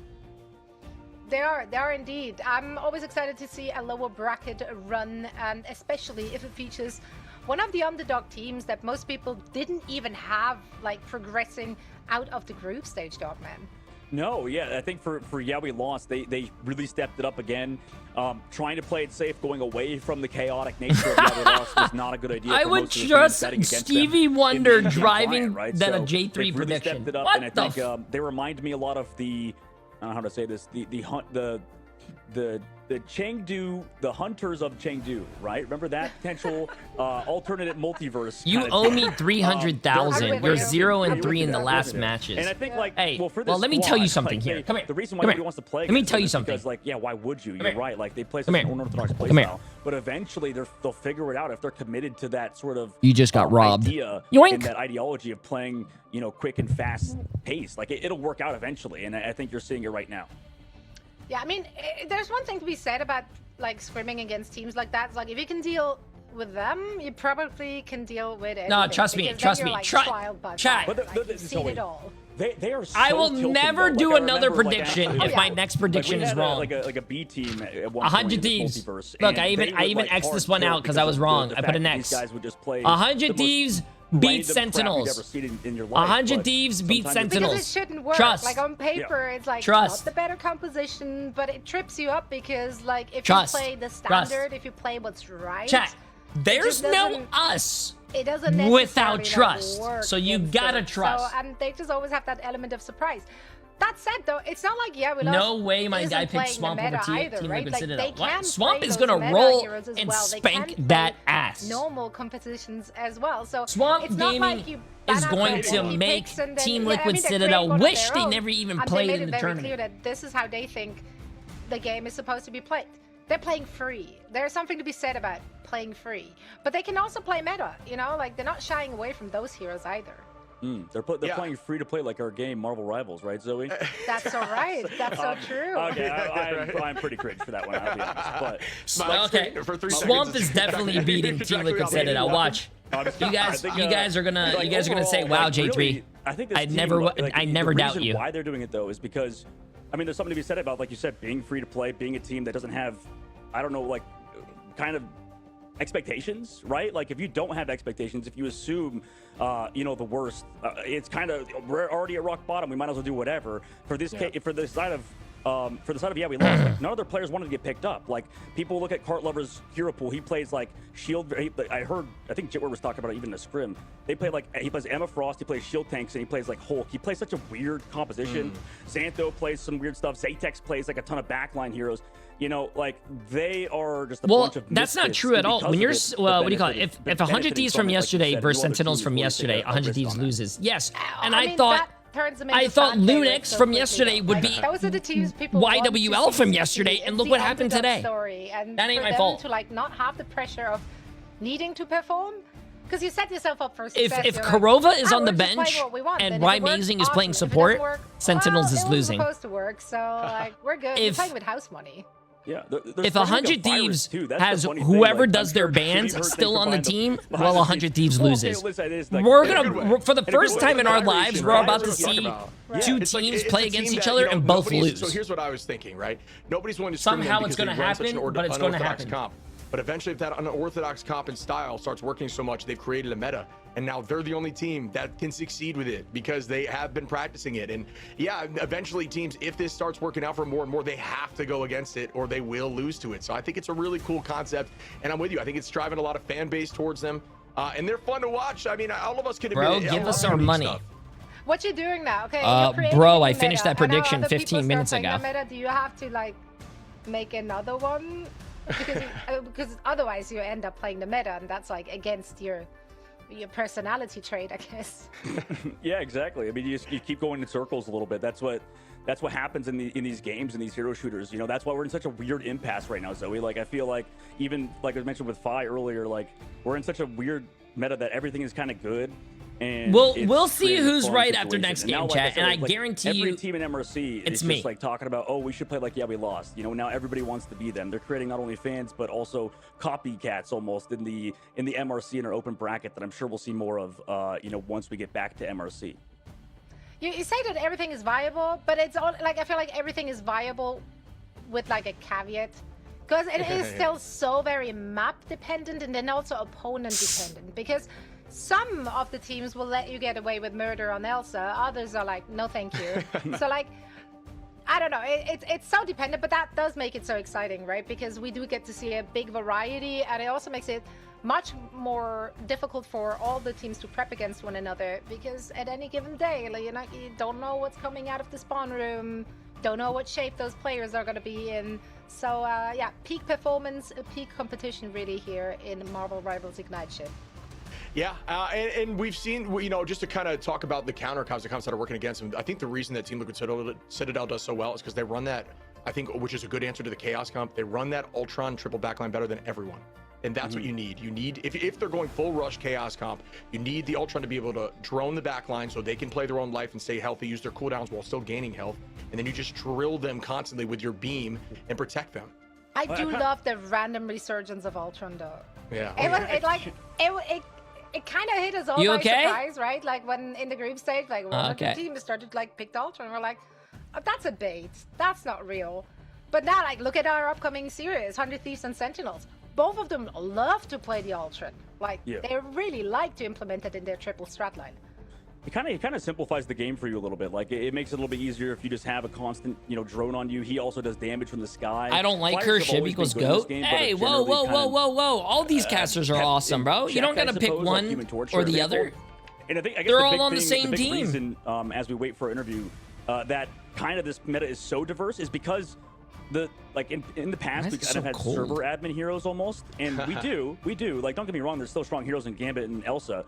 [SPEAKER 20] They are indeed. I'm always excited to see a lower bracket run, and especially if it features one of the underdog teams that most people didn't even have, like, progressing out of the group stage, Dogman.
[SPEAKER 19] No, yeah, I think for Yeah We Lost, they really stepped it up again. Trying to play it safe, going away from the chaotic nature of Yeah We Lost was not a good idea.
[SPEAKER 3] I would trust Stevie Wonder driving than a J3 prediction.
[SPEAKER 19] Stepped it up,
[SPEAKER 3] what
[SPEAKER 19] and I think they remind me a lot of the. I don't know how to say this. The Chengdu, the Hunters of Chengdu, right? Remember that potential alternate multiverse?
[SPEAKER 3] You owe me 300,000. You're 0-3 in the last matches.
[SPEAKER 19] And I think, like,
[SPEAKER 3] hey,
[SPEAKER 19] well, for this
[SPEAKER 3] let me tell you something here. Come here.
[SPEAKER 19] The reason why nobody wants to play.
[SPEAKER 3] Let me tell you something.
[SPEAKER 19] Because, like, yeah, why would you? You're right. Like, they play such an unorthodox play style. But eventually, they'll figure it out if they're committed to that sort of.
[SPEAKER 3] You just got robbed.
[SPEAKER 19] Idea
[SPEAKER 3] Yoink.
[SPEAKER 19] And that ideology of playing, you know, quick and fast pace. Like, it'll work out eventually, and I think you're seeing it right now.
[SPEAKER 20] Yeah, I mean, there's one thing to be said about, like, scrimming against teams like that. It's like, if you can deal with them, you probably can deal with it.
[SPEAKER 3] No, trust me. Like, chat.
[SPEAKER 20] You've seen it all.
[SPEAKER 19] They are so
[SPEAKER 3] I will never
[SPEAKER 19] though.
[SPEAKER 3] do
[SPEAKER 19] like,
[SPEAKER 3] another
[SPEAKER 19] remember,
[SPEAKER 3] prediction if my next prediction is wrong.
[SPEAKER 19] Like a B team at
[SPEAKER 3] 100 Thieves. Look, I even X'd this one out because I was wrong. I put an X. 100 Thieves beat Sentinels. 100 Thieves beat Sentinels.
[SPEAKER 20] Because it shouldn't work.
[SPEAKER 3] Trust.
[SPEAKER 20] Like, on paper, it's like not the better composition, but it trips you up because, like, if you play the standard, if you play what's right.
[SPEAKER 3] Chat. There's no us.
[SPEAKER 20] It doesn't
[SPEAKER 3] without trust. So you gotta trust.
[SPEAKER 20] So, and they just always have that element of surprise. That said, though, it's not like Yeah We Lost.
[SPEAKER 3] No way my guy picked Swamp over Team Liquid Citadel. What? Swamp is gonna
[SPEAKER 20] roll
[SPEAKER 3] and spank that ass.
[SPEAKER 20] Normal competitions as well. So
[SPEAKER 3] Swamp
[SPEAKER 20] it's
[SPEAKER 3] Gaming
[SPEAKER 20] not like you
[SPEAKER 3] is going to make Team Liquid Citadel wish they never even played in the tournament.
[SPEAKER 20] They made it very clear that this is how they think the game is supposed to be played. They're playing free. There's something to be said about playing free. But they can also play meta, you know? Like, they're not shying away from those heroes either.
[SPEAKER 19] They're playing free to play like our game Marvel Rivals, right, Zoe?
[SPEAKER 20] That's all right. That's so true.
[SPEAKER 19] Okay, I'm pretty cringe for that one, I'll be honest.
[SPEAKER 3] But okay, Swamp is definitely beating Team Liquid Citadel. Watch. You guys are gonna say, "Wow, J3."
[SPEAKER 19] I think I
[SPEAKER 3] never doubt you.
[SPEAKER 19] Why they're doing it though is because, I mean, there's something to be said about, like you said, being free to play, being a team that doesn't have, I don't know, like, kind of expectations, right? Like, if you don't have expectations, if you assume, you know, the worst, it's kind of, we're already at rock bottom. We might as well do whatever. For this, for the side of for the side of we lost, like, none of their players wanted to get picked up. Like, people look at Cart Lover's hero pool. He plays like shield. I think Jay3 was talking about it even in the scrim. They play like, he plays Emma Frost, he plays shield tanks, and he plays like Hulk. He plays such a weird composition. Xantho plays some weird stuff. Zatex plays like a ton of backline heroes. You know, like, they are just a bunch of
[SPEAKER 3] that's not true at all. When you're, what do you call it? If 100 Thieves from yesterday versus Sentinels from yesterday, 100 Thieves loses. Yes, and I thought Lunix from yesterday would be
[SPEAKER 20] those are the teams people
[SPEAKER 3] YWL from yesterday, and look what happened today. That ain't my fault.
[SPEAKER 20] To like not have the pressure of needing to perform. Because you set yourself up for success.
[SPEAKER 3] If Korova is on the bench and Why Amazing is playing support, Sentinels is losing.
[SPEAKER 20] It's supposed to work, so like we're good. We're playing with house money.
[SPEAKER 19] Yeah,
[SPEAKER 3] if 100 Thieves has whoever does their bans still on the team, well, 100 Thieves loses. We're gonna, for the first time in our lives, we're about to see two teams play against each other and both lose.
[SPEAKER 18] So here's what I was thinking, right? Nobody's going to
[SPEAKER 3] somehow it's going to happen, but it's going to happen.
[SPEAKER 18] But eventually, if that unorthodox comp and style starts working so much, they've created a meta, and now they're the only team that can succeed with it because they have been practicing it. And yeah, eventually teams, if this starts working out for more and more, they have to go against it or they will lose to it. So I think it's a really cool concept, and I'm with you. I think it's driving a lot of fan base towards them, and they're fun to watch. I mean, all of us can admit it.
[SPEAKER 3] Bro, give us our money.
[SPEAKER 18] Stuff.
[SPEAKER 20] What you doing now? Okay,
[SPEAKER 3] bro, I finished that prediction 15 minutes ago.
[SPEAKER 20] Meta, do you have to like make another one? Because otherwise you end up playing the meta, and that's like against your personality trait, I guess.
[SPEAKER 19] Yeah, exactly. I mean, you keep going in circles a little bit. That's what happens in these games, in these hero shooters. You know, that's why we're in such a weird impasse right now, Zoe. Like, I feel like, even like I mentioned with Fi earlier, like, we're in such a weird meta that everything is kind of good. And
[SPEAKER 3] we'll see who's right after next game, chat, and I guarantee you,
[SPEAKER 19] every team in MRC is just like talking about, oh, we should play like we lost. You know, now everybody wants to be them. They're creating not only fans but also copycats almost in the MRC in our open bracket that I'm sure we'll see more of. You know, once we get back to MRC.
[SPEAKER 20] You say that everything is viable, but it's all like, I feel like everything is viable with like a caveat. Because it is still so very map dependent and then also opponent dependent. Because some of the teams will let you get away with murder on Elsa. Others are like, no, thank you. So like, I don't know. It's so dependent, but that does make it so exciting, right? Because we do get to see a big variety, and it also makes it much more difficult for all the teams to prep against one another. Because at any given day, like, you don't know what's coming out of the spawn room. Don't know what shape those players are going to be in. So yeah, peak performance, peak competition really here in Marvel Rivals Ignite ship.
[SPEAKER 18] Yeah, and we've seen, you know, just to kind of talk about the counter comps that are working against them. I think the reason that Team Liquid Citadel does so well is because they run that, I think, which is a good answer to the Chaos comp. They run that Ultron triple backline better than everyone. And that's what you need. You need, if they're going full rush Chaos comp, you need the Ultron to be able to drone the backline so they can play their own life and stay healthy, use their cooldowns while still gaining health. And then you just drill them constantly with your beam and protect them.
[SPEAKER 20] I do love the random resurgence of Ultron though.
[SPEAKER 18] Yeah.
[SPEAKER 20] It kind of hit us all by surprise, right? Like when in the group stage, like one of the teams started like picked Ultron, we're like, oh, that's a bait. That's not real. But now, like, look at our upcoming series, 100 Thieves and Sentinels. Both of them love to play the Ultron. Like, they really like to implement it in their triple strat line.
[SPEAKER 19] It kind of simplifies the game for you a little bit. Like, it makes it a little bit easier if you just have a constant, you know, drone on you. He also does damage from the sky.
[SPEAKER 3] I don't like her. Ship equals goat. Hey, whoa. All these casters are awesome, bro. You don't gotta pick one or the other.
[SPEAKER 19] And I guess
[SPEAKER 3] they're all on the same team.
[SPEAKER 19] Reason, as we wait for our interview, that kind of this meta is so diverse is because in the past we kind of had server admin heroes almost, and we do like, don't get me wrong, there's still strong heroes in Gambit and Elsa,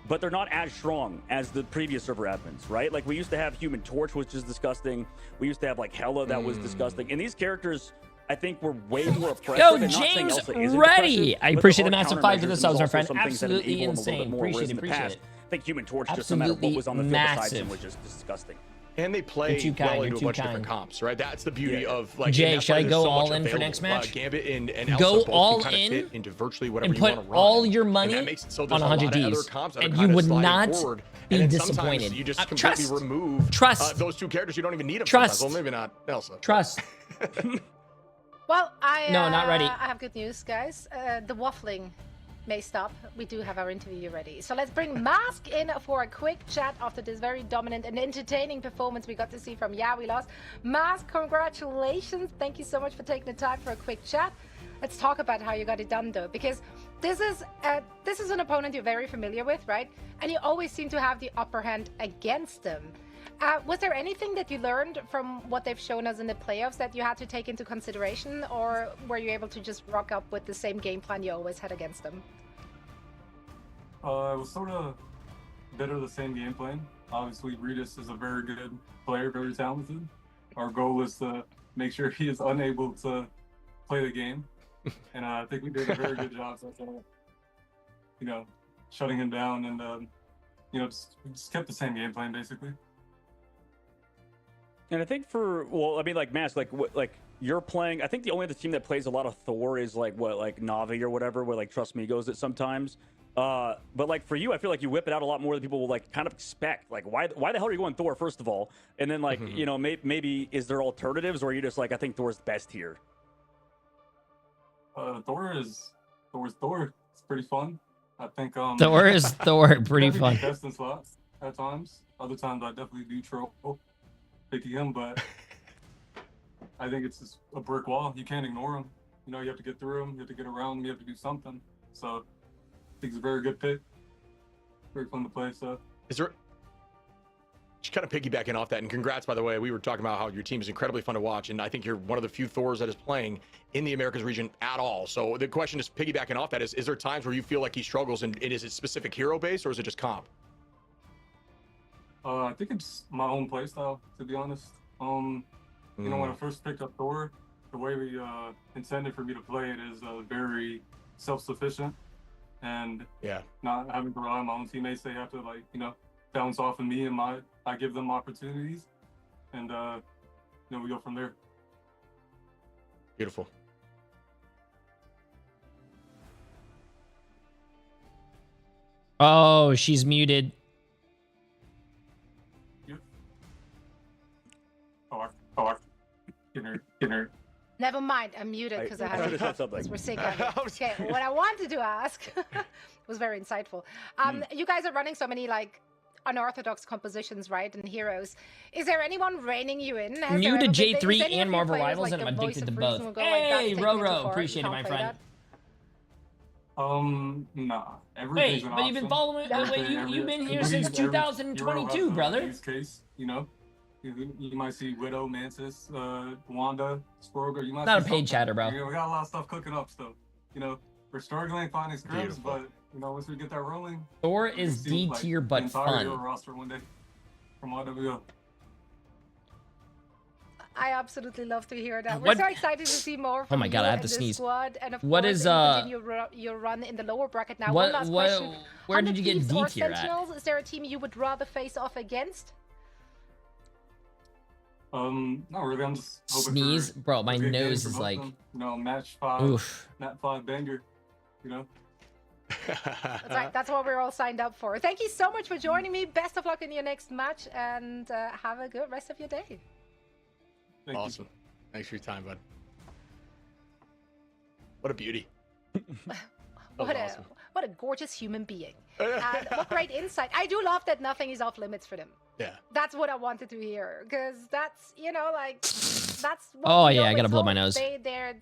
[SPEAKER 19] but they're not as strong as the previous server admins, right? Like, we used to have Human Torch, which is disgusting. We used to have like Hela, that was disgusting, and these characters I think we're way more oppressive.
[SPEAKER 3] Yo, James, ready. I appreciate the massive 5 to the subs, my friend. Absolutely insane. Appreciate it.
[SPEAKER 19] I think Human Torch, just no matter what was on the field besides him, was just disgusting.
[SPEAKER 18] And they play well into a bunch of different comps, right? That's the beauty of, like,
[SPEAKER 3] Jay, should I go all in for next match?
[SPEAKER 18] Gambit and Elsa
[SPEAKER 3] go
[SPEAKER 18] both
[SPEAKER 3] all
[SPEAKER 18] can kind of fit into virtually whatever
[SPEAKER 3] and put
[SPEAKER 18] you want to run.
[SPEAKER 3] all your money
[SPEAKER 18] and that makes it so
[SPEAKER 3] on
[SPEAKER 18] there's
[SPEAKER 3] 100
[SPEAKER 18] a lot of
[SPEAKER 3] Ds,
[SPEAKER 18] other comps that
[SPEAKER 3] and
[SPEAKER 18] are
[SPEAKER 3] you
[SPEAKER 18] kind of
[SPEAKER 3] would
[SPEAKER 18] sliding
[SPEAKER 3] not
[SPEAKER 18] forward.
[SPEAKER 3] be
[SPEAKER 18] And then
[SPEAKER 3] disappointed.
[SPEAKER 18] sometimes you just completely remove those two characters. You don't even need them.
[SPEAKER 3] Trust.
[SPEAKER 18] Well, maybe not Elsa.
[SPEAKER 3] Trust.
[SPEAKER 20] Well,
[SPEAKER 3] no, not ready.
[SPEAKER 20] I have good news, guys. The waffling may stop, we do have our interview ready. So let's bring Mask in for a quick chat after this very dominant and entertaining performance we got to see from Yeah, We Lost. Mask, congratulations. Thank you so much for taking the time for a quick chat. Let's talk about how you got it done, though, because this is an opponent you're very familiar with, right? And you always seem to have the upper hand against them. Was there anything that you learned from what they've shown us in the playoffs that you had to take into consideration, or were you able to just rock up with the same game plan you always had against them?
[SPEAKER 16] It was sort of a bit of the same game plan. Obviously, Regis is a very good player, very talented. Our goal is to make sure he is unable to play the game, and I think we did a very good job. So, shutting him down, and just kept the same game plan basically.
[SPEAKER 19] And I think like Mask, like you're playing. I think the only other team that plays a lot of Thor is like Na'Vi or whatever, where like Trust Me goes it sometimes. But like for you, I feel like you whip it out a lot more than people will like kind of expect. Like why the hell are you going Thor first of all? And then like maybe is there alternatives, or are you just like I think Thor's best here?
[SPEAKER 16] Thor's Thor. It's pretty fun. I think
[SPEAKER 3] Thor is Thor, pretty fun.
[SPEAKER 16] Best in slots at times. Other times I definitely do troll picking him, but I think it's just a brick wall. You can't ignore him. You have to get through him. You have to get around him. You have to do something. So I think it's a very good pick. Very fun to play. So
[SPEAKER 18] is there? Just kind of piggybacking off that, and congrats, by the way. We were talking about how your team is incredibly fun to watch, and I think you're one of the few Thors that is playing in the Americas region at all. So the question is piggybacking off that is there times where you feel like he struggles, and is it specific hero base, or is it just comp?
[SPEAKER 16] I think it's my own playstyle, to be honest. When I first picked up Thor, the way we intended for me to play it is very self-sufficient, and not having to rely on my own teammates. They have to bounce off of me, and I give them opportunities, and we go from there.
[SPEAKER 18] Beautiful.
[SPEAKER 3] Oh, she's muted.
[SPEAKER 16] Get her.
[SPEAKER 20] Never mind, I'm muted because I have because we're sick of it. Okay, what I wanted to ask was very insightful. You guys are running so many unorthodox compositions, right, and heroes. Is there anyone reining you in?
[SPEAKER 3] Muted Jay3 and Marvel Rivals, and I'm addicted to both. Hey, Roro, appreciate it, my friend.
[SPEAKER 16] Nah.
[SPEAKER 3] Wait, but you've been following. You've been here since 2022, brother.
[SPEAKER 16] Use case, you might see Widow, Mantis, Wanda, Sproger. You might
[SPEAKER 3] not
[SPEAKER 16] see
[SPEAKER 3] a paid chatter, bro.
[SPEAKER 16] We got a lot of stuff cooking up still. We're struggling finding scrims, but once we get that rolling,
[SPEAKER 3] Thor is D tier but fun.
[SPEAKER 16] Roster one day from RWO.
[SPEAKER 20] I absolutely love to hear that. We're so excited to see more from
[SPEAKER 3] I have to sneeze.
[SPEAKER 20] Squad. And of
[SPEAKER 3] what
[SPEAKER 20] course,
[SPEAKER 3] is
[SPEAKER 20] continue your run in the lower bracket now. One last question.
[SPEAKER 3] Where did you get D tier at?
[SPEAKER 20] Is there a team you would rather face off against?
[SPEAKER 16] Not really. I'm just hoping
[SPEAKER 3] sneeze, bro. My nose is like
[SPEAKER 16] match 5.
[SPEAKER 3] Oof.
[SPEAKER 16] Nat 5 banger.
[SPEAKER 20] That's right. That's what we're all signed up for. Thank you so much for joining me. Best of luck in your next match, and have a good rest of your day.
[SPEAKER 18] Awesome. Thanks for your time, bud. What a beauty.
[SPEAKER 20] What a gorgeous human being. And what great insight. I do love that nothing is off limits for them.
[SPEAKER 18] Yeah.
[SPEAKER 20] That's what I wanted to hear, because that's that's what
[SPEAKER 3] I gotta blow my nose.
[SPEAKER 20] They're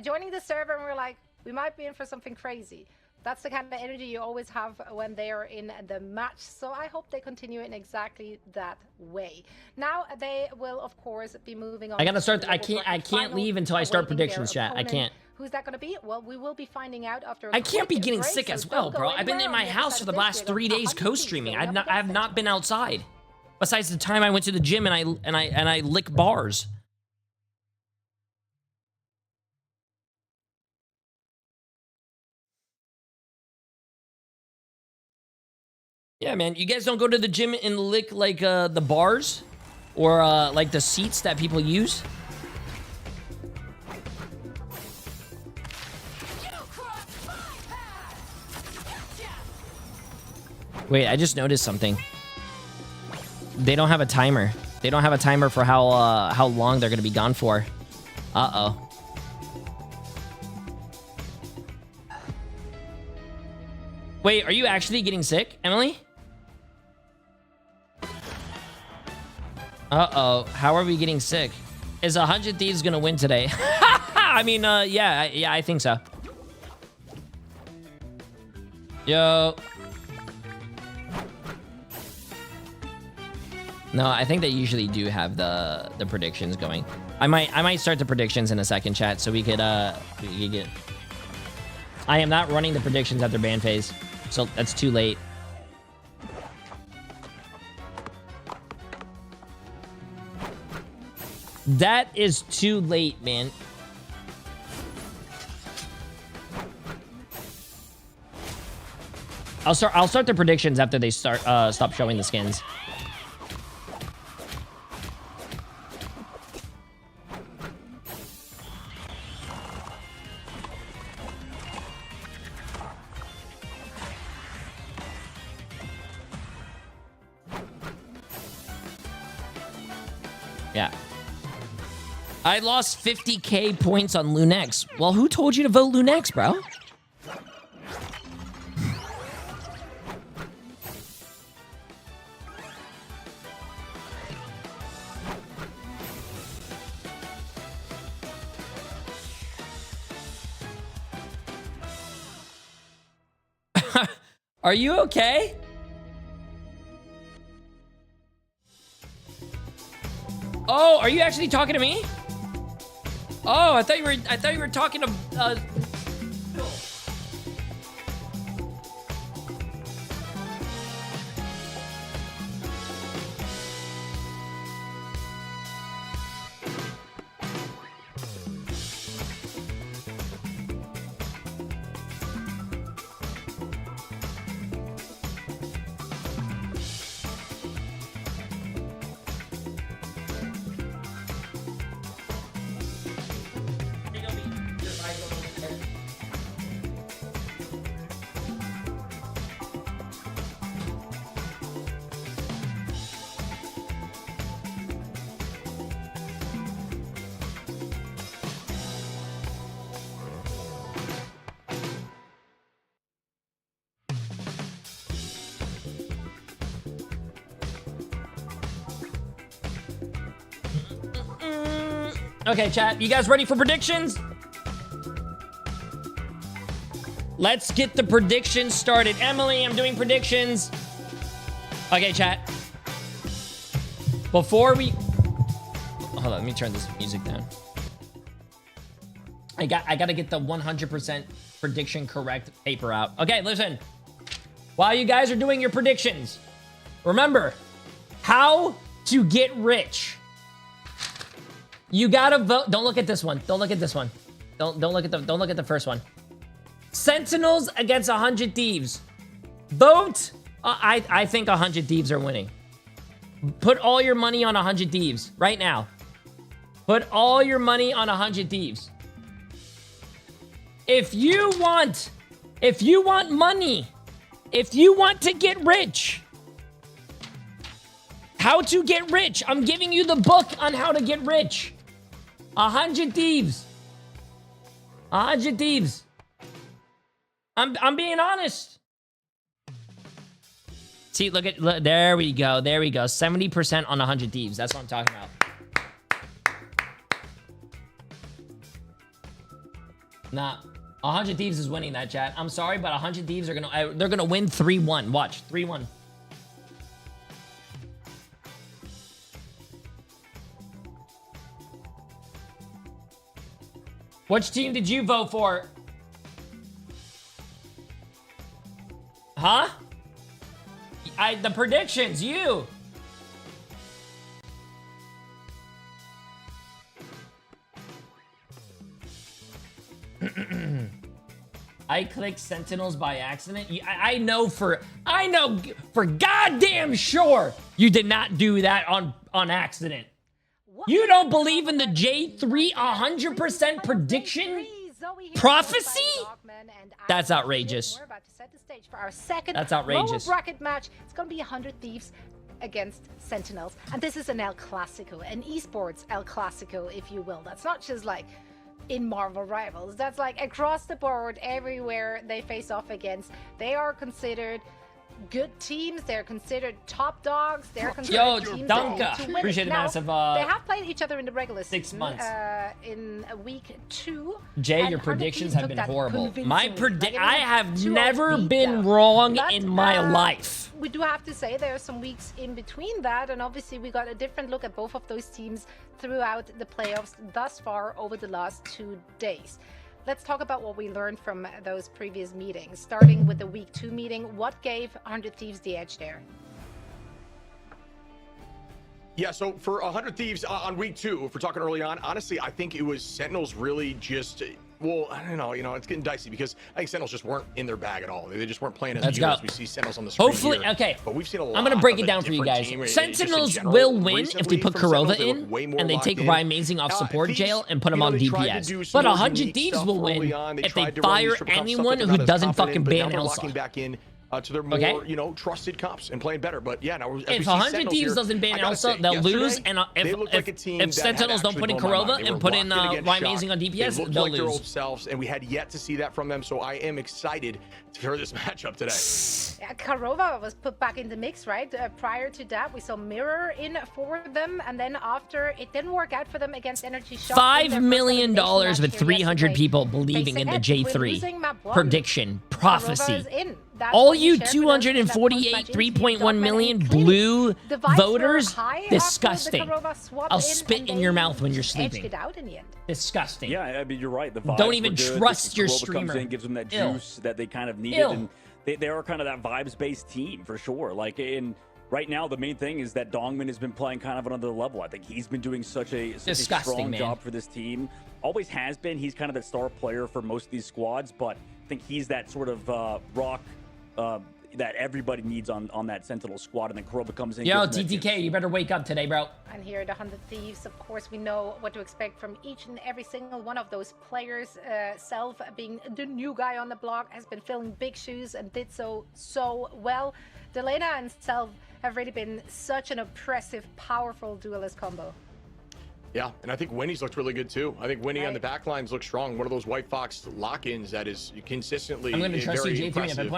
[SPEAKER 20] joining the server, and we're like, we might be in for something crazy. That's the kind of energy you always have when they are in the match. So I hope they continue in exactly that way. Now they will, of course, be moving on.
[SPEAKER 3] I gotta start. I can't leave until I start predictions, chat. I can't.
[SPEAKER 20] Who's that gonna be? Well, we will be finding out after.
[SPEAKER 3] I can't be getting sick as well, bro. I've been in my house for the last 3 days co-streaming. I have not been outside. Besides the time I went to the gym and I lick bars. Yeah, man, you guys don't go to the gym and lick the bars or like the seats that people use? Wait, I just noticed something. They don't have a timer. They don't have a timer for how long they're gonna be gone for. Uh-oh. Wait, are you actually getting sick, Emily? Uh-oh. How are we getting sick? Is 100 Thieves gonna win today? I mean, yeah, I think so. Yo. No, I think they usually do have the predictions going. I might start the predictions in a second, chat, so we could get. I am not running the predictions at their ban phase, so that's too late. That is too late, man. I'll start the predictions after they stop showing the skins. Yeah. I lost 50k points on Lunex. Well, who told you to vote Lunex, bro? Are you okay? Oh, are you actually talking to me? Oh, I thought you were talking to Okay, chat, you guys ready for predictions? Let's get the predictions started. Emily, I'm doing predictions. Okay, chat. Before we... Hold on, let me turn this music down. I gotta get the 100% prediction correct paper out. Okay, listen. While you guys are doing your predictions, remember, how to get rich. You gotta vote. Don't look at this one. Don't look at this one. Don't look at the first one. Sentinels against 100 Thieves. Vote. I think 100 Thieves are winning. Put all your money on 100 Thieves right now. Put all your money on 100 Thieves. If you want money, if you want to get rich, how to get rich. I'm giving you the book on how to get rich. 100 Thieves. 100 Thieves. I'm being honest. See, look, there we go. There we go. 70% on 100 Thieves. That's what I'm talking about. Nah, 100 Thieves is winning that, chat. I'm sorry, but 100 Thieves are gonna win 3-1. Watch, 3-1. Which team did you vote for? Huh? The predictions, you. I clicked Sentinels by accident. I know for goddamn sure you did not do that on accident. You don't believe in the Jay3 100% prediction prophecy? That's outrageous.
[SPEAKER 20] We're about to set the stage for our second
[SPEAKER 3] That's outrageous.
[SPEAKER 20] lower bracket match. It's going to be 100 Thieves against Sentinels. And this is an El Clasico, an esports El Clasico, if you will. That's not just like in Marvel Rivals. That's like across the board, everywhere they face off against. They are considered good teams. They're considered top dogs. They're considered teams
[SPEAKER 3] Dunka.
[SPEAKER 20] to win.
[SPEAKER 3] Appreciate the
[SPEAKER 20] Now,
[SPEAKER 3] massive.
[SPEAKER 20] they have played each other in the regular
[SPEAKER 3] 6
[SPEAKER 20] season,
[SPEAKER 3] months.
[SPEAKER 20] In week 2.
[SPEAKER 3] Jay, your predictions have been horrible. I have never been wrong in my life.
[SPEAKER 20] We do have to say there are some weeks in between that, and obviously we got a different look at both of those teams throughout the playoffs thus far over the last 2 days. Let's talk about what we learned from those previous meetings. Starting with the week 2 meeting, what gave 100 Thieves the edge there?
[SPEAKER 18] Yeah, so for 100 Thieves on week 2, if we're talking early on, honestly, I think it was Sentinels really just, well, I don't know, it's getting dicey because I think Sentinels just weren't in their bag at all. They just weren't playing as good as we see Sentinels on the screen.
[SPEAKER 3] Hopefully,
[SPEAKER 18] here.
[SPEAKER 3] okay.
[SPEAKER 18] But we've seen a lot.
[SPEAKER 3] I'm gonna break it down for you guys. Sentinels will win if they put Kurova in and they take Rymazing off support jail and put him on DPS. But 100 Thieves will win if they fire anyone who doesn't fucking ban Elsa.
[SPEAKER 18] Back in to their more, trusted comps and playing better. But yeah, now
[SPEAKER 3] if 100 Thieves doesn't ban Elsa, they'll lose. And if Sentinels don't put in Kurova and put in Rymazing on DPS, they'll
[SPEAKER 18] like
[SPEAKER 3] lose.
[SPEAKER 18] Their old selves, and we had yet to see that from them. So I am excited for this matchup today.
[SPEAKER 20] Yeah, Kurova was put back in the mix, right? Prior to that, we saw Mirror in for them, and then after it didn't work out for them against Energy Shock.
[SPEAKER 3] $5 million with 300 people believing in the J3 prediction prophecy. All you 248 3.1 million blue voters, disgusting. I'll spit in your mouth when you're sleeping. Disgusting.
[SPEAKER 19] Yeah, I mean, you're right. The vibes
[SPEAKER 3] don't even
[SPEAKER 19] were good.
[SPEAKER 3] trust your
[SPEAKER 19] Kurova
[SPEAKER 3] streamer.
[SPEAKER 19] Comes in, gives them that juice that they kind of needed, and they are kind of that vibes-based team for sure. Like right now, the main thing is that Dongmin has been playing kind of on another level. I think he's been doing such a strong job for this team. Always has been. He's kind of the star player for most of these squads, but I think he's that sort of rock that everybody needs on that Sentinel squad, and then Kurova comes in.
[SPEAKER 3] Yo, TTK, you better wake up today, bro.
[SPEAKER 20] And here at 100 Thieves, of course, we know what to expect from each and every single one of those players. Self, being the new guy on the block, has been filling big shoes and did so well. Delena and Self have really been such an oppressive, powerful duelist combo.
[SPEAKER 18] Yeah, and I think Winnie's looked really good too. I think Winnie on the back lines looks strong. One of those White Fox lock-ins that is consistently
[SPEAKER 3] I'm going to trust you, J3.
[SPEAKER 18] impressive.
[SPEAKER 3] If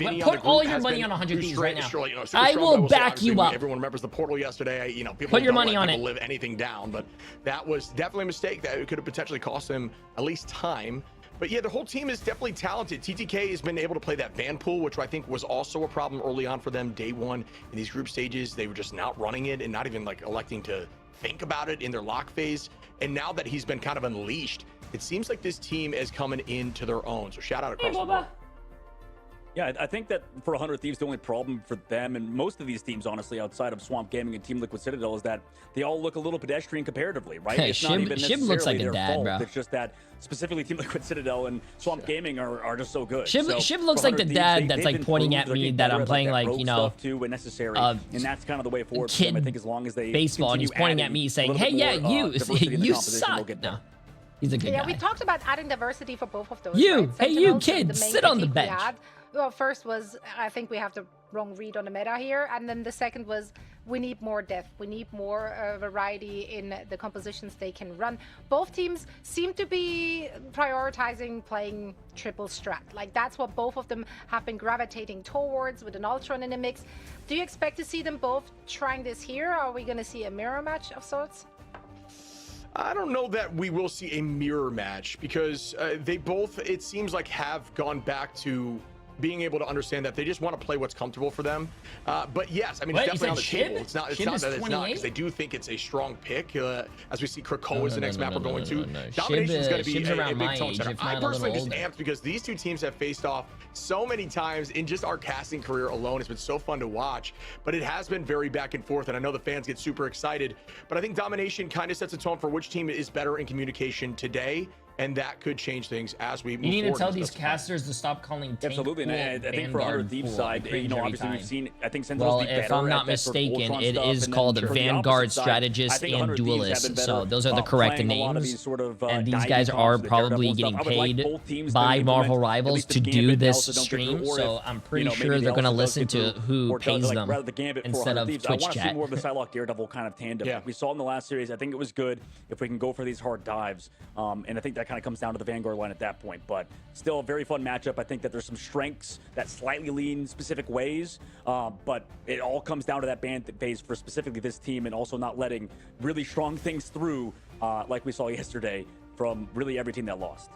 [SPEAKER 3] I
[SPEAKER 18] put
[SPEAKER 3] all your money on 100 Thieves right now. I will back you up.
[SPEAKER 18] Everyone remembers the portal yesterday. People
[SPEAKER 3] put your
[SPEAKER 18] don't
[SPEAKER 3] money on it.
[SPEAKER 18] Live anything down, but that was definitely a mistake that could have potentially cost them at least time. But yeah, the whole team is definitely talented. TTK has been able to play that ban pool, which I think was also a problem early on for them. Day one in these group stages, they were just not running it and not even like electing to think about it in their lock phase. And now that he's been kind of unleashed, it seems like this team is coming into their own. So shout out across the board.
[SPEAKER 19] Yeah, I think that for 100 Thieves, the only problem for them and most of these teams, honestly, outside of Swamp Gaming and Team Liquid Citadel, is that they all look a little pedestrian comparatively, right?
[SPEAKER 3] Hey,
[SPEAKER 19] it's not even
[SPEAKER 3] Shib looks like a dad,
[SPEAKER 19] fault.
[SPEAKER 3] bro.
[SPEAKER 19] It's just that specifically Team Liquid Citadel and Swamp Gaming are just so good.
[SPEAKER 3] Shib looks like the dad that's like pointing at me that I'm playing like,
[SPEAKER 19] too when necessary, and that's kind of the way forward for them. I think as long as they
[SPEAKER 3] baseball and he's pointing at me saying, "Hey, yeah, you suck." No. He's a good guy.
[SPEAKER 20] Yeah, we talked about adding diversity for both of those.
[SPEAKER 3] You,
[SPEAKER 20] right?
[SPEAKER 3] hey, you kid, sit on the bench.
[SPEAKER 20] Well, first was, I think we have the wrong read on the meta here. And then the second was, we need more depth. We need more variety in the compositions they can run. Both teams seem to be prioritizing playing triple strat. Like, that's what both of them have been gravitating towards with an Ultron in the mix. Do you expect to see them both trying this here? Or are we going to see a mirror match of sorts?
[SPEAKER 18] I don't know that we will see a mirror match because they both, it seems like, have gone back to being able to understand that they just want to play what's comfortable for them. But yes, I mean, it's definitely on the table. It's not that it's not, because they do think it's a strong pick. As we see, Krakoa is the next map we're going to. Domination is going to be a big tone setter. I personally just amped because these two teams have faced off so many times in just our casting career alone. It's been so fun to watch, but it has been very back and forth, and I know the fans get super excited. But I think Domination kind of sets a tone for which team is better in communication today. and that could change things as we move
[SPEAKER 3] You need to
[SPEAKER 18] forward
[SPEAKER 3] tell
[SPEAKER 18] in
[SPEAKER 3] these
[SPEAKER 18] this time.
[SPEAKER 3] casters to stop calling tank
[SPEAKER 19] Absolutely,
[SPEAKER 3] pool
[SPEAKER 19] and I think for
[SPEAKER 3] Vanguard
[SPEAKER 19] 100 Thieves
[SPEAKER 3] pool.
[SPEAKER 19] side, you know, obviously we've seen, I think Sentinels
[SPEAKER 3] Well,
[SPEAKER 19] be better.
[SPEAKER 3] if I'm not
[SPEAKER 19] at that sort of
[SPEAKER 3] mistaken,
[SPEAKER 19] Ultron
[SPEAKER 3] it
[SPEAKER 19] stuff,
[SPEAKER 3] is
[SPEAKER 19] and
[SPEAKER 3] called
[SPEAKER 19] then for the
[SPEAKER 3] Vanguard
[SPEAKER 19] opposite side,
[SPEAKER 3] Strategist
[SPEAKER 19] I think
[SPEAKER 3] and
[SPEAKER 19] 100 Thieves have
[SPEAKER 3] Duelist.
[SPEAKER 19] been better,
[SPEAKER 3] So those are the correct
[SPEAKER 19] playing a lot of
[SPEAKER 3] names.
[SPEAKER 19] these sort of,
[SPEAKER 3] And these
[SPEAKER 19] diving
[SPEAKER 3] guys
[SPEAKER 19] comps,
[SPEAKER 3] are
[SPEAKER 19] the
[SPEAKER 3] probably
[SPEAKER 19] Daredevil
[SPEAKER 3] getting
[SPEAKER 19] stuff. I would like
[SPEAKER 3] paid
[SPEAKER 19] both teams to
[SPEAKER 3] by
[SPEAKER 19] implement
[SPEAKER 3] Marvel
[SPEAKER 19] at
[SPEAKER 3] Rivals
[SPEAKER 19] least the
[SPEAKER 3] to do
[SPEAKER 19] Gambit
[SPEAKER 3] this
[SPEAKER 19] Dallas that don't get
[SPEAKER 3] stream.
[SPEAKER 19] through, or
[SPEAKER 3] So
[SPEAKER 19] if,
[SPEAKER 3] I'm
[SPEAKER 19] you
[SPEAKER 3] pretty
[SPEAKER 19] know,
[SPEAKER 3] sure
[SPEAKER 19] maybe
[SPEAKER 3] they're going to
[SPEAKER 19] Dallas does
[SPEAKER 3] listen
[SPEAKER 19] get
[SPEAKER 3] to
[SPEAKER 19] through,
[SPEAKER 3] who
[SPEAKER 19] or
[SPEAKER 3] pays
[SPEAKER 19] like,
[SPEAKER 3] them
[SPEAKER 19] rather the Gambit for
[SPEAKER 3] instead
[SPEAKER 19] 100
[SPEAKER 3] of
[SPEAKER 19] Thieves. I
[SPEAKER 3] Twitch
[SPEAKER 19] want to see
[SPEAKER 3] chat.
[SPEAKER 19] more of the Psylocke Daredevil kind of tandem. Like we saw in the last series, I think it was good if we can go for these hard dives. And I think that kind of comes down to the Vanguard line at that point. But still a very fun matchup. I think that there's some strengths that slightly lean specific ways. But it all comes down to that ban phase for specifically this team, and also not letting really strong things through, like we saw yesterday from really every team that lost.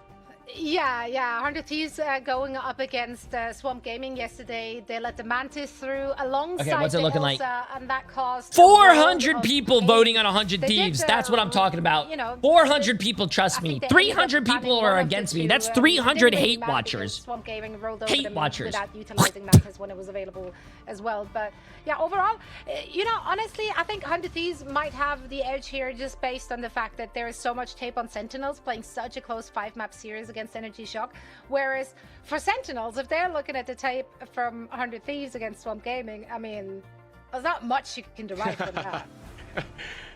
[SPEAKER 20] Yeah, 100 Thieves going up against Swamp Gaming yesterday. They let the Mantis through alongside
[SPEAKER 3] Okay, what's it looking like?
[SPEAKER 20] and that caused
[SPEAKER 3] 400 people voting on 100
[SPEAKER 20] They did,
[SPEAKER 3] Thieves. That's what I'm talking about.
[SPEAKER 20] you know,
[SPEAKER 3] 400 people, trust me.
[SPEAKER 20] they ended
[SPEAKER 3] 300
[SPEAKER 20] up
[SPEAKER 3] people
[SPEAKER 20] banning
[SPEAKER 3] are
[SPEAKER 20] one of the
[SPEAKER 3] against me.
[SPEAKER 20] two,
[SPEAKER 3] That's
[SPEAKER 20] they
[SPEAKER 3] 300
[SPEAKER 20] didn't make
[SPEAKER 3] hate
[SPEAKER 20] Mantis
[SPEAKER 3] watchers.
[SPEAKER 20] because Swamp Gaming rolled over
[SPEAKER 3] Hate
[SPEAKER 20] them
[SPEAKER 3] watchers.
[SPEAKER 20] without utilizing Mantis when it was available as well. But yeah, overall, you know, honestly, I think 100 Thieves might have the edge here just based on the fact that there is so much tape on Sentinels playing such a close 5-map series against Energy Shock. Whereas for Sentinels, if they're looking at the tape from 100 Thieves against Swamp Gaming, I mean, there's not much you can derive from that.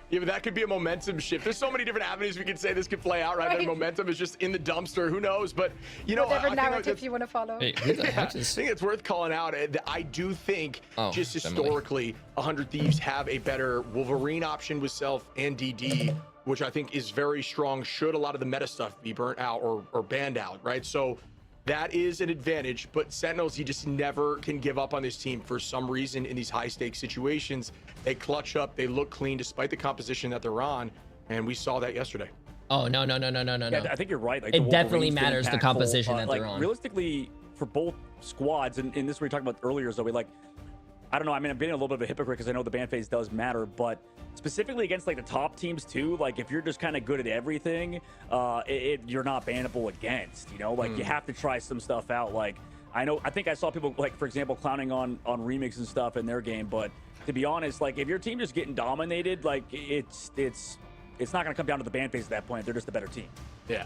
[SPEAKER 18] Yeah, but that could be a momentum shift. There's so many different avenues we could say this could play out, right? The momentum is just in the dumpster. Who knows? But, you know,
[SPEAKER 20] whatever
[SPEAKER 18] I think
[SPEAKER 20] narrative you want to follow.
[SPEAKER 18] I think it's worth calling out. I do think just historically, 100 Thieves have a better Wolverine option with Self and DD, which I think is very strong should a lot of the meta stuff be burnt out or banned out, right? So that is an advantage, but Sentinels, you just never can give up on this team for some reason in these high-stakes situations. They clutch up, they look clean despite the composition that they're on, and we saw that yesterday.
[SPEAKER 3] Oh, no.
[SPEAKER 19] Yeah, I think you're right. Like,
[SPEAKER 3] It definitely
[SPEAKER 19] Wolverine's been
[SPEAKER 3] matters the
[SPEAKER 19] impactful.
[SPEAKER 3] composition that
[SPEAKER 19] like,
[SPEAKER 3] they're on.
[SPEAKER 19] Realistically, for both squads, and this we were talking about earlier, Zoe, like, I don't know. I mean, I'm being a little bit of a hypocrite because I know the ban phase does matter, but specifically against like the top teams too, like if you're just kind of good at everything, you're not bannable against, you know, like you have to try some stuff out. Like I think I saw people like, for example, clowning on Remix and stuff in their game, but to be honest, like if your team just getting dominated, like it's not going to come down to the ban phase at that point. They're just a better team.
[SPEAKER 18] Yeah.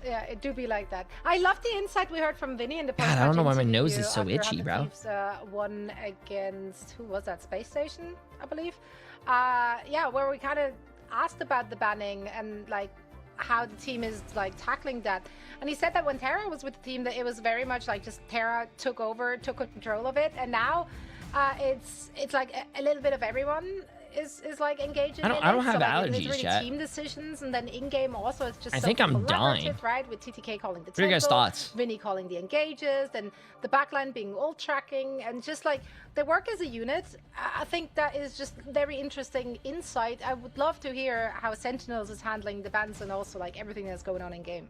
[SPEAKER 20] Yeah, it do be like that. I love the insight we heard from Vinny in the
[SPEAKER 3] God, I don't know why my nose is so itchy, bro.
[SPEAKER 20] Thieves, won against, who was that? Space Station, I believe. Yeah, where we kind of asked about the banning and like how the team is like tackling that. And he said that when Terra was with the team, that it was very much like just Terra took control of it, and now it's like a little bit of everyone is like engaging.
[SPEAKER 3] I don't have allergies,
[SPEAKER 20] it's really
[SPEAKER 3] chat.
[SPEAKER 20] team decisions, and then in game also it's just
[SPEAKER 3] I
[SPEAKER 20] so
[SPEAKER 3] think I'm dying.
[SPEAKER 20] collaborative, right? With TTK calling the
[SPEAKER 3] What are your guys'
[SPEAKER 20] tempo,
[SPEAKER 3] thoughts?
[SPEAKER 20] Vinny calling the engages, and the backline being ult tracking, and just like they work as a unit. I think that is just very interesting insight. I would love to hear how Sentinels is handling the bans and also like everything that's going on in game.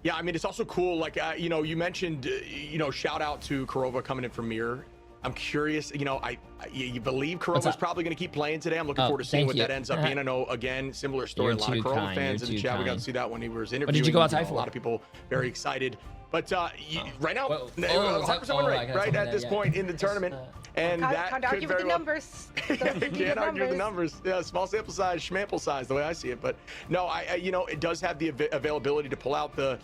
[SPEAKER 18] Yeah, I mean, it's also cool. Like, you know, you mentioned, you know, shout out to Korova coming in from Mirror. I'm curious, you know, you believe Korova's probably going to keep playing today. I'm looking forward to seeing what that ends up being. I know, again, similar story. A lot of Korova fans in the chat. We got to see that when he was interviewing.
[SPEAKER 3] What did you go outside for?
[SPEAKER 18] A lot of people very excited. But right now, 100% win rate, right at this point in the tournament. And that
[SPEAKER 20] can't
[SPEAKER 18] could
[SPEAKER 20] argue with the numbers.
[SPEAKER 18] Can't argue with the numbers. Yeah, small sample size, schmample size, the way I see it. But no, you know, it does have the availability to pull out the,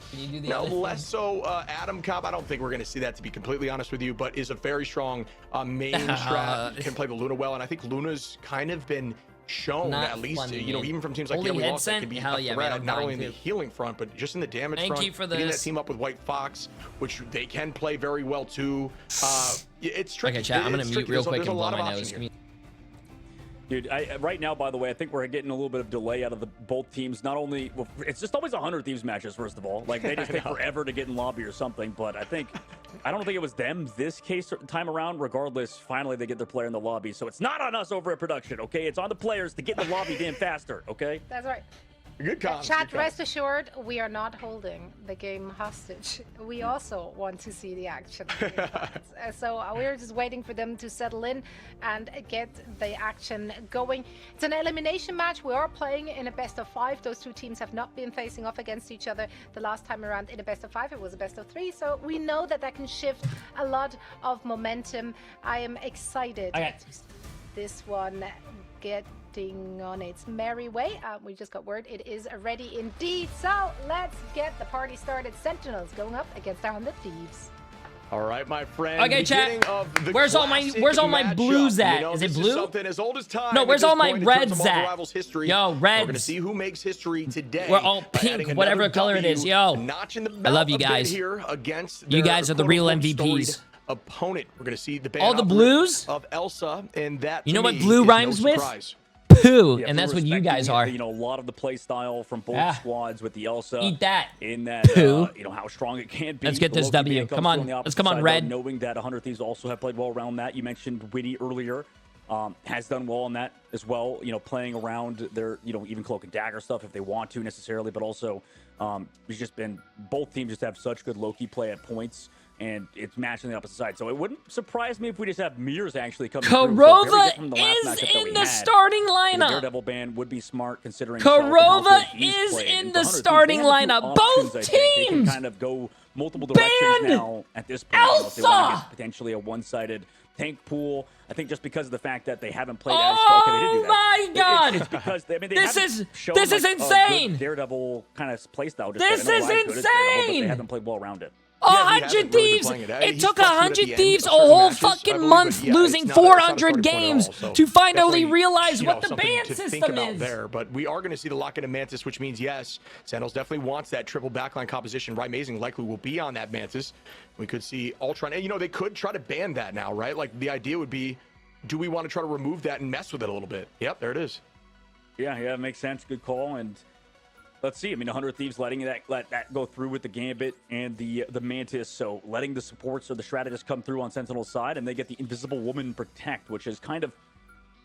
[SPEAKER 18] less so Adam comp. I don't think we're going to see that, to be completely honest with you, but is a very strong main strat. Can play the Luna well, and I think Luna's kind of been shown, at least, you know, even from teams like
[SPEAKER 3] Holy
[SPEAKER 18] we lost, that can be
[SPEAKER 3] Hell
[SPEAKER 18] a
[SPEAKER 3] yeah,
[SPEAKER 18] threat,
[SPEAKER 3] man,
[SPEAKER 18] not only in the healing front, but just in the damage front.
[SPEAKER 3] Thank you for
[SPEAKER 18] Getting that
[SPEAKER 3] this.
[SPEAKER 18] team up with White Fox, which they can play very well too. It's tricky.
[SPEAKER 3] Okay, chat, I'm going to mute real quick and blow
[SPEAKER 18] lot of
[SPEAKER 3] my
[SPEAKER 18] options
[SPEAKER 3] nose.
[SPEAKER 18] here.
[SPEAKER 19] Dude, right now, by the way, I think we're getting a little bit of delay out of both teams. Not only, well, it's just always 100 Thieves matches, first of all. Like, they just take forever to get in lobby or something. But I don't think it was them this time around. Regardless, finally they get their player in the lobby. So it's not on us over at production, okay? It's on the players to get in the lobby damn faster, okay?
[SPEAKER 20] That's right.
[SPEAKER 18] Good comms.
[SPEAKER 20] Chat, rest assured, we are not holding the game hostage. We also want to see the action. So we're just waiting for them to settle in and get the action going. It's an elimination match. We are playing in a best of 5. Those two teams have not been facing off against each other the last time around in a best of 5. It was a best of 3. So we know that can shift a lot of momentum. I am excited. this one getting on its merry way. We just got word it is ready indeed. So let's get the party started. Sentinels going up against our 100 Thieves.
[SPEAKER 18] All right, my friend.
[SPEAKER 3] Okay, chat. Where's all my blues at?
[SPEAKER 18] You know,
[SPEAKER 3] is it
[SPEAKER 18] this
[SPEAKER 3] blue?
[SPEAKER 18] Is something as old as time.
[SPEAKER 3] No, where's all my reds at?
[SPEAKER 18] History.
[SPEAKER 3] Yo, reds.
[SPEAKER 18] We're gonna see who makes history today.
[SPEAKER 3] We're all pink, whatever color it is. Yo, I love you guys.
[SPEAKER 18] Here against
[SPEAKER 3] you guys are the real MVPs.
[SPEAKER 18] Opponent. We're gonna see the band
[SPEAKER 3] all the blues
[SPEAKER 18] of Elsa, and that.
[SPEAKER 3] You know what blue rhymes with? Poo, and that's what you guys are.
[SPEAKER 19] You know, a lot of the play style from both squads with the Elsa.
[SPEAKER 3] Eat that.
[SPEAKER 19] In that,
[SPEAKER 3] Poo.
[SPEAKER 19] You know, how strong it can be.
[SPEAKER 3] Let's get this W. Come on. Let's come on, Red.
[SPEAKER 19] Knowing that 100 Thieves also have played well around that. You mentioned Winnie earlier. Has done well on that as well. You know, playing around their, you know, even cloak and dagger stuff if they want to necessarily, but also it's just been, both teams just have such good Loki play at points. And it's matching the opposite side. So it wouldn't surprise me if we just have mirrors actually coming through.
[SPEAKER 3] Korova is in the starting lineup.
[SPEAKER 19] The Daredevil ban would be smart considering.
[SPEAKER 3] Korova is in the starting lineup. Both teams.
[SPEAKER 19] They can kind of go multiple directions now at this point.
[SPEAKER 3] Elsa.
[SPEAKER 19] You know, if they want to get potentially a one-sided tank pool. I think just because of the fact that they haven't played as strong. Okay, they did do that.
[SPEAKER 3] My God!
[SPEAKER 19] It's because they
[SPEAKER 3] this is insane.
[SPEAKER 19] Daredevil kind of playstyle.
[SPEAKER 3] This is insane.
[SPEAKER 19] But they haven't played well around it.
[SPEAKER 3] 100 Thieves! It took 100 Thieves a whole fucking month, losing 400 games to finally realize what the ban system is.
[SPEAKER 18] There, but we are going to see the lock-in of Mantis, which means, yes, Sentinels definitely wants that triple backline composition. Right, Amazing likely will be on that Mantis. We could see Ultron. And, you know, they could try to ban that now, right? Like, the idea would be, do we want to try to remove that and mess with it a little bit? Yep, there it is.
[SPEAKER 19] Yeah, it makes sense. Good call. And let's see. I mean, 100 Thieves letting that go through with the Gambit and the Mantis. So letting the supports or the strategists come through on Sentinel's side, and they get the Invisible Woman Protect, which is kind of,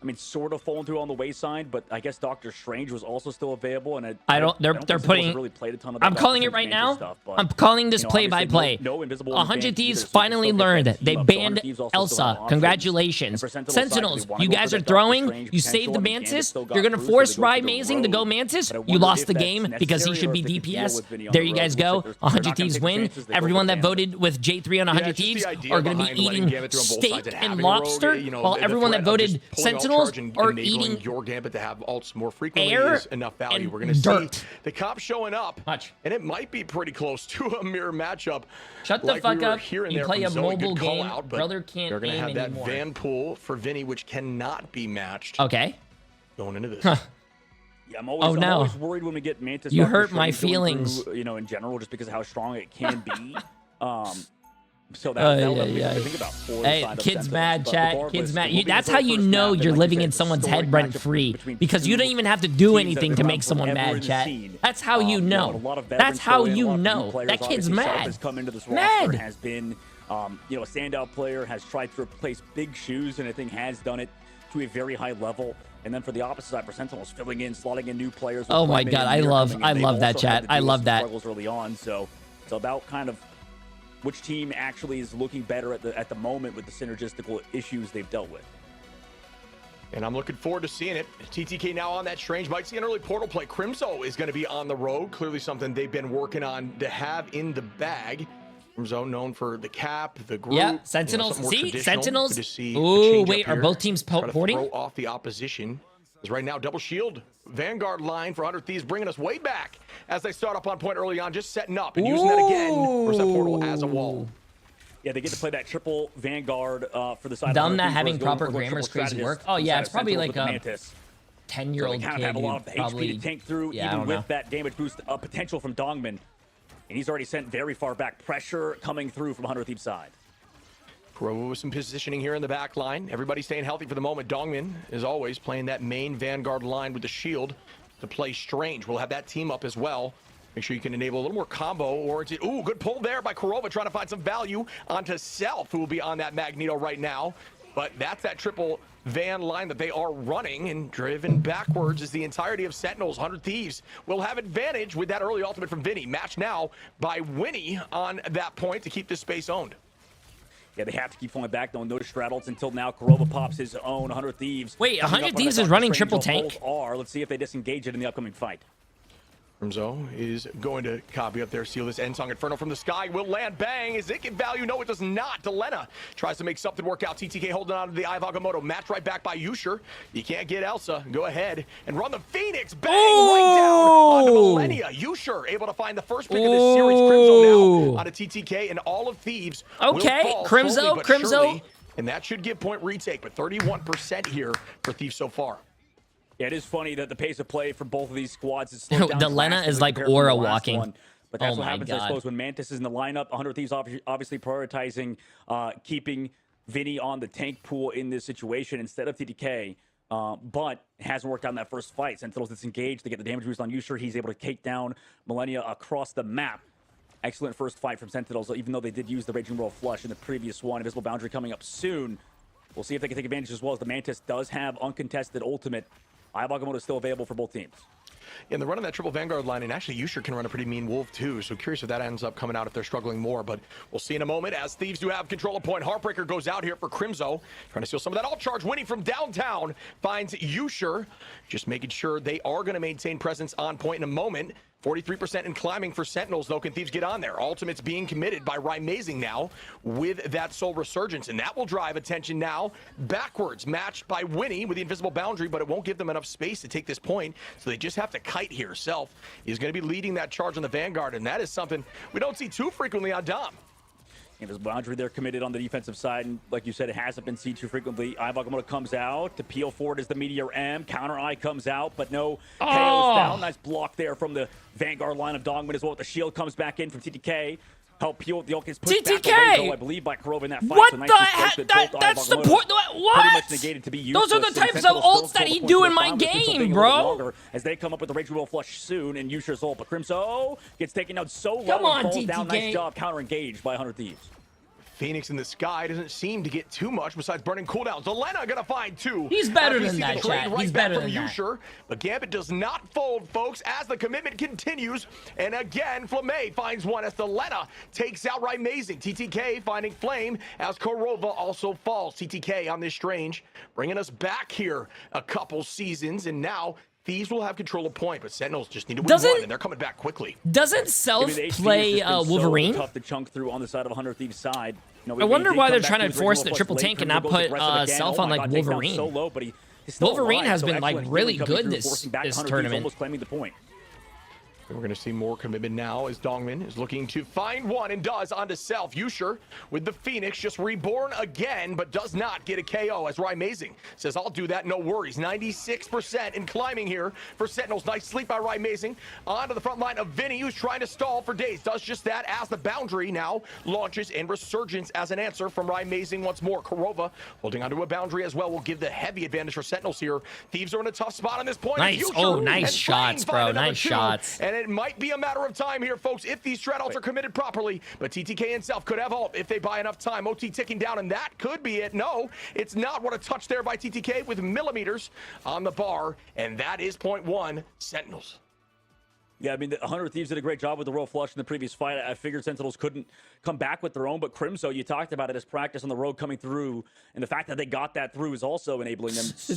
[SPEAKER 19] I mean, sort of fallen through on the wayside. But I guess Doctor Strange was also still available, and
[SPEAKER 3] they're putting.
[SPEAKER 19] Really played a ton of
[SPEAKER 3] I'm calling it right now.
[SPEAKER 19] Stuff, but,
[SPEAKER 3] I'm calling this play-by-play. 100 Thieves finally learned they banned Elsa. Congratulations, Sentinels. You guys are throwing. You saved the Mantis. You're gonna force Rye Amazing to go Mantis. You lost the game because he should be DPS. There you guys go. 100 Thieves win. Everyone that voted with J3 on 100 Thieves are gonna be eating steak and lobster, while everyone that voted Sentinels are eating
[SPEAKER 18] your Gambit to have ults more frequently is enough value. We're going to see the cops showing up, and it might be pretty close to a mirror matchup.
[SPEAKER 3] Shut the fuck up. You play a mobile game. Brother can't
[SPEAKER 18] they're going to have that
[SPEAKER 3] anymore.
[SPEAKER 18] Van pool for Vinny, which cannot be matched.
[SPEAKER 3] Okay.
[SPEAKER 18] Going into this.
[SPEAKER 19] Yeah, I'm always worried when we get Mantis.
[SPEAKER 3] You hurt my feelings.
[SPEAKER 19] Through, you know, in general, just because of how strong it can be. So that'll be something to think about.
[SPEAKER 3] Hey, kids mad, chat. Kids mad. That's how you know you're living in someone's head rent-free. Because you don't even have to do anything to make someone mad, chat. That's how you know. That's how you know. That kid's mad. Mad.
[SPEAKER 19] Has been, you know, a standout player, has tried to replace big shoes, and I think has done it to a very high level. And then for the opposite side, for Sentinels, filling in, slotting in new players.
[SPEAKER 3] Oh my God, I love that, chat. I love that.
[SPEAKER 19] Struggles early on, so it's about kind of which team actually is looking better at the moment with the synergistical issues they've dealt with.
[SPEAKER 18] And I'm looking forward to seeing it. TTK now on that Strange. Might see an early portal play. Crimzo is going to be on the road. Clearly something they've been working on to have in the bag. Crimzo known for the cap, the group.
[SPEAKER 3] Yeah, Sentinels. See? Sentinels.
[SPEAKER 18] Good to see
[SPEAKER 3] ooh, wait, are both teams porting?
[SPEAKER 18] Throw off the opposition. Because right now, double shield. Vanguard line for 100 Thieves bringing us way back as they start up on point early on, just setting up and using that again for that portal as a wall.
[SPEAKER 19] Yeah, they get to play that triple Vanguard for the side.
[SPEAKER 3] Dumb not having proper grammar is crazy work. Oh yeah, it's probably like a 10-year-old kid.
[SPEAKER 19] Have a lot of the
[SPEAKER 3] probably
[SPEAKER 19] HP to tank through, even with that damage boost potential from Dongman. And he's already sent very far back. Pressure coming through from 100 Thieves side.
[SPEAKER 18] Pro with some positioning here in the back line. Everybody staying healthy for the moment. Dongman, as always, playing that main Vanguard line with the shield to play Strange. We'll have that team up as well. Make sure you can enable a little more combo oriented. Ooh, good pull there by Korova, trying to find some value onto Self, who will be on that Magneto right now. But that's that triple Van line that they are running, and driven backwards is the entirety of Sentinels. 100 Thieves will have advantage with that early ultimate from Vinny. Matched now by Winnie on that point to keep this space owned.
[SPEAKER 19] Yeah, they have to keep falling back, though. No straddles until now. Korova pops his own 100 Thieves.
[SPEAKER 3] Wait, 100 Thieves is running triple tank?
[SPEAKER 19] Let's see if they disengage it in the upcoming fight.
[SPEAKER 18] Crimzo is going to copy up there, seal this end song. Inferno from the sky will land. Bang! Is it get value? No, it does not. Delena tries to make something work out. TTK holding on to the Eye of Agamotto. Matched right back by Yusher. You can't get Elsa. Go ahead and run the Phoenix. Bang! Right down onto Millennia. Yusher able to find the first pick of this series. Crimzo now onto TTK, and all of Thieves will fall slowly but surely, and that should give point retake, but 31% here for Thieves so far.
[SPEAKER 19] Yeah, it is funny that the pace of play for both of these squads is slowed down.
[SPEAKER 3] Delena is like aura walking.
[SPEAKER 19] But that's what happens, I suppose, when Mantis is in the lineup. 100 Thieves obviously prioritizing keeping Vinny on the tank pool in this situation instead of TTK. But it hasn't worked out in that first fight. Sentinels disengaged. They get the damage boost on Yusher. He's able to take down Millennia across the map. Excellent first fight from Sentinels, even though they did use the Raging Royal Flush in the previous one. Invisible Boundary coming up soon. We'll see if they can take advantage as well, as the Mantis does have uncontested ultimate. Eye of Agamotto is still available for both teams.
[SPEAKER 18] In the run of that triple Vanguard line, and actually Yusher can run a pretty mean Wolf too, so curious if that ends up coming out if they're struggling more, but we'll see in a moment as Thieves do have control of point. Heartbreaker goes out here for Crimzo, trying to steal some of that alt-charge. Winnie from downtown finds Yusher, just making sure they are going to maintain presence on point in a moment. 43% in climbing for Sentinels, though. Can Thieves get on there? Ultimate's being committed by Rymazing now with that Soul Resurgence, and that will drive attention now backwards. Matched by Winnie with the Invisible Boundary, but it won't give them enough space to take this point, so they just have to kite here. Self is going to be leading that charge on the Vanguard, and that is something we don't see too frequently on Dom.
[SPEAKER 19] Invisible Boundary, they're committed on the defensive side, and like you said, it hasn't been seen too frequently. Eye of Agamotto comes out to peel forward as the Meteor M. Counter Eye comes out, but no KO is down. Nice block there from the Vanguard line of Dogman as well. The shield comes back in from TTK. Help peel the gets pushed back away, I believe, by Kurova in that fight.
[SPEAKER 3] What
[SPEAKER 19] so nice
[SPEAKER 3] the heck? That's the point. What?
[SPEAKER 19] Pretty much negated to be useless.
[SPEAKER 3] Those are the types of ults that he do in my game, bro.
[SPEAKER 19] As they come up with the Rage Royal Flush soon, and Yusher's ult, but Crimzo gets taken down so low.
[SPEAKER 3] Come on,
[SPEAKER 19] and falls
[SPEAKER 3] TTK.
[SPEAKER 19] down. Nice job counter-engaged by 100 Thieves.
[SPEAKER 18] Phoenix in the sky doesn't seem to get too much besides burning cooldowns. Delena gonna find two.
[SPEAKER 3] He's better than that, Chad. He's better than that.
[SPEAKER 18] Yusher. But Gambit does not fold, folks, as the commitment continues. And again, Flamme finds one as Delena takes out Rymazing. TTK finding Flame as Kurova also falls. TTK on this Strange, bringing us back here a couple seasons, and now Thieves will have control of point, but Sentinels just need to win one, and they're coming back quickly.
[SPEAKER 3] Doesn't Self play Wolverine?
[SPEAKER 19] So tough to chunk through on the side of 100 Thieves side. You know,
[SPEAKER 3] I wonder why they're trying to force the triple tank and not put Self on like Wolverine.
[SPEAKER 19] So low, but
[SPEAKER 3] Wolverine has been like really good this tournament.
[SPEAKER 19] Almost claiming the point.
[SPEAKER 18] And we're going to see more commitment now as Dongman is looking to find one and does onto Self. Yusher with the Phoenix just reborn again, but does not get a KO as Rymazing says, I'll do that, no worries. 96% in climbing here for Sentinels. Nice sleep by Rymazing. Onto the front line of Vinny, who's trying to stall for days. Does just that as the Boundary now launches, and Resurgence as an answer from Rymazing once more. Kurova holding onto a Boundary as well will give the heavy advantage for Sentinels here. Thieves are in a tough spot on this point.
[SPEAKER 3] Nice. Oh, nice shots, bro. Nice shots.
[SPEAKER 18] And it might be a matter of time here, folks, if these strat ults are committed properly. But TTK and Self could have ult if they buy enough time. OT ticking down, and that could be it. No, it's not. What a touch there by TTK with millimeters on the bar. And that is point one, Sentinels.
[SPEAKER 19] Yeah, I mean, the 100 Thieves did a great job with the Royal Flush in the previous fight. I figured Sentinels couldn't come back with their own, but Crimzo, you talked about it as practice on the road coming through, and the fact that they got that through is also enabling them
[SPEAKER 3] This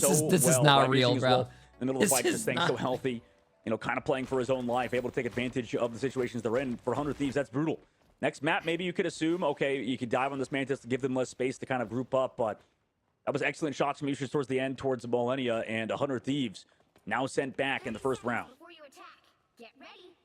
[SPEAKER 3] is not real, bro.
[SPEAKER 19] Well, in the middle of the fight, just staying so healthy. You know, kind of playing for his own life, able to take advantage of the situations they're in. For 100 Thieves, that's brutal. Next map, maybe you could assume, okay, you could dive on this Mantis to give them less space to kind of group up, but that was excellent shots from Yusher towards the end, towards the Millennia, and 100 Thieves now sent back in the first round.
[SPEAKER 21] Before you attack, get ready.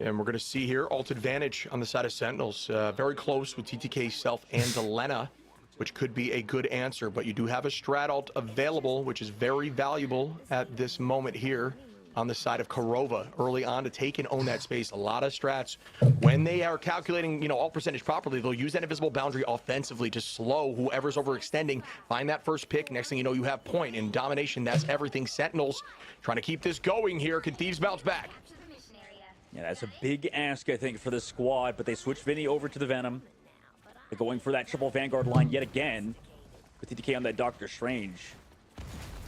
[SPEAKER 18] And we're going to see here ult advantage on the side of Sentinels. Very close with TTK, Self, and Delena, which could be a good answer, but you do have a strat ult available, which is very valuable at this moment here on the side of Kurova early on to take and own that space. A lot of strats, when they are calculating, you know, all percentage properly, they'll use that Invisible Boundary offensively to slow whoever's overextending. Find that first pick. Next thing you know, you have point. In domination, that's everything. Sentinels trying to keep this going here. Can Thieves bounce back?
[SPEAKER 19] Yeah, that's a big ask, I think, for this squad, but they switched Vinny over to the Venom. They're going for that triple Vanguard line yet again with TTK on that Doctor Strange.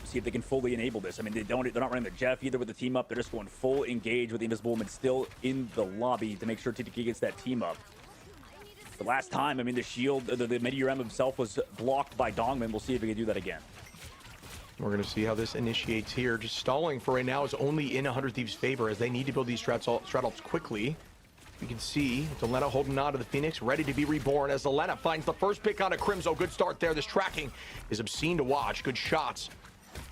[SPEAKER 19] See if they can fully enable this. I mean, they're not running the Jeff either with the team up. They're just going full engage with the Invisible Woman still in the lobby to make sure TTK gets that team up. The last time, I mean, the shield, the Meteor M himself was blocked by Dongman. We'll see if he can do that again.
[SPEAKER 18] We're going to see how this initiates here. Just stalling for right now is only in 100 Thieves' favor as they need to build these Strat-Alts quickly. You can see Delena holding on to the Phoenix, ready to be reborn as Delena finds the first pick on a Crimzo. Good start there. This tracking is obscene to watch. Good shots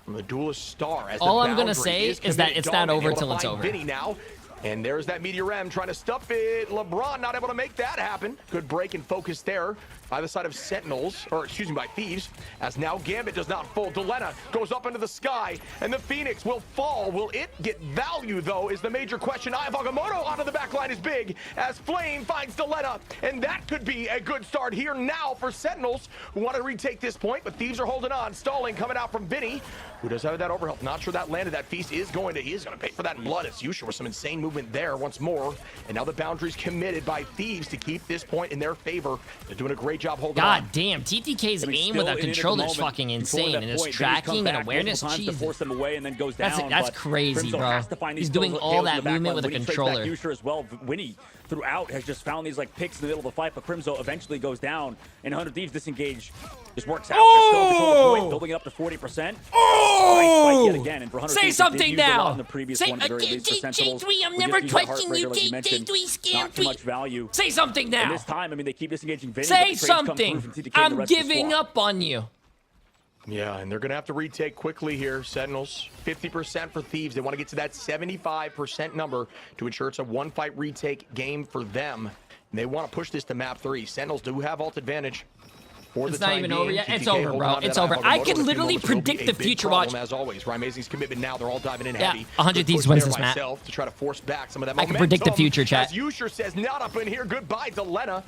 [SPEAKER 18] from the Duelist Star. As
[SPEAKER 3] all I'm going to say is that it's not over till it's over.
[SPEAKER 18] Vinny now. And there's that Meteor M trying to stuff it. LeBron not able to make that happen. Good break and focus there by the side of Sentinels, or excuse me, by Thieves, as now Gambit does not fold. Delena goes up into the sky, and the Phoenix will fall. Will it get value, though, is the major question. Eye of Agamotto onto the back line is big, as Flame finds Delena, and that could be a good start here now for Sentinels, who want to retake this point, but Thieves are holding on. Stalling coming out from Vinny, who does have that overhealth. Not sure that landed. That Feast he is going to pay for that in blood. It's Yusha with some insane movement there once more, and now the boundary's committed by Thieves to keep this point in their favor. They're doing a great job holding on.
[SPEAKER 3] God damn, TTK's aim with that controller is fucking insane, and his tracking and awareness, Jesus.
[SPEAKER 19] Force them away and then goes down,
[SPEAKER 3] that's crazy, bro. He's doing all that movement with a controller.
[SPEAKER 19] Yusha as well. Winnie throughout has just found these like picks in the middle of the fight, but Crimzo eventually goes down, and 100 Thieves disengage. Just works out.
[SPEAKER 3] Oh!
[SPEAKER 19] Point, building it up to 40%. Oh! Yet again, and for
[SPEAKER 3] say something now.
[SPEAKER 19] In the previous
[SPEAKER 3] say,
[SPEAKER 19] one,
[SPEAKER 3] Jay3, I'm never questioning you. Jay3, scam
[SPEAKER 19] not too much value.
[SPEAKER 3] Say something now.
[SPEAKER 19] And this time, I mean, they keep disengaging Vinny.
[SPEAKER 3] Say something. I'm giving up on you.
[SPEAKER 18] Yeah, and they're going to have to retake quickly here. Sentinels, 50% for Thieves. They want to get to that 75% number to ensure it's a one-fight retake game for them. And they want to push this to map 3. Sentinels do have ult advantage.
[SPEAKER 3] It's not even over yet. It's over, bro. It's over. I can literally predict the future. Watch.
[SPEAKER 18] As always, Amazing's commitment now. They're all diving in heavy.
[SPEAKER 3] 100 Thieves wins this map.
[SPEAKER 18] To try to force back some of that
[SPEAKER 3] momentum. I can predict the future, chat.
[SPEAKER 18] As Yusher says, not up in here. Goodbye, Delena.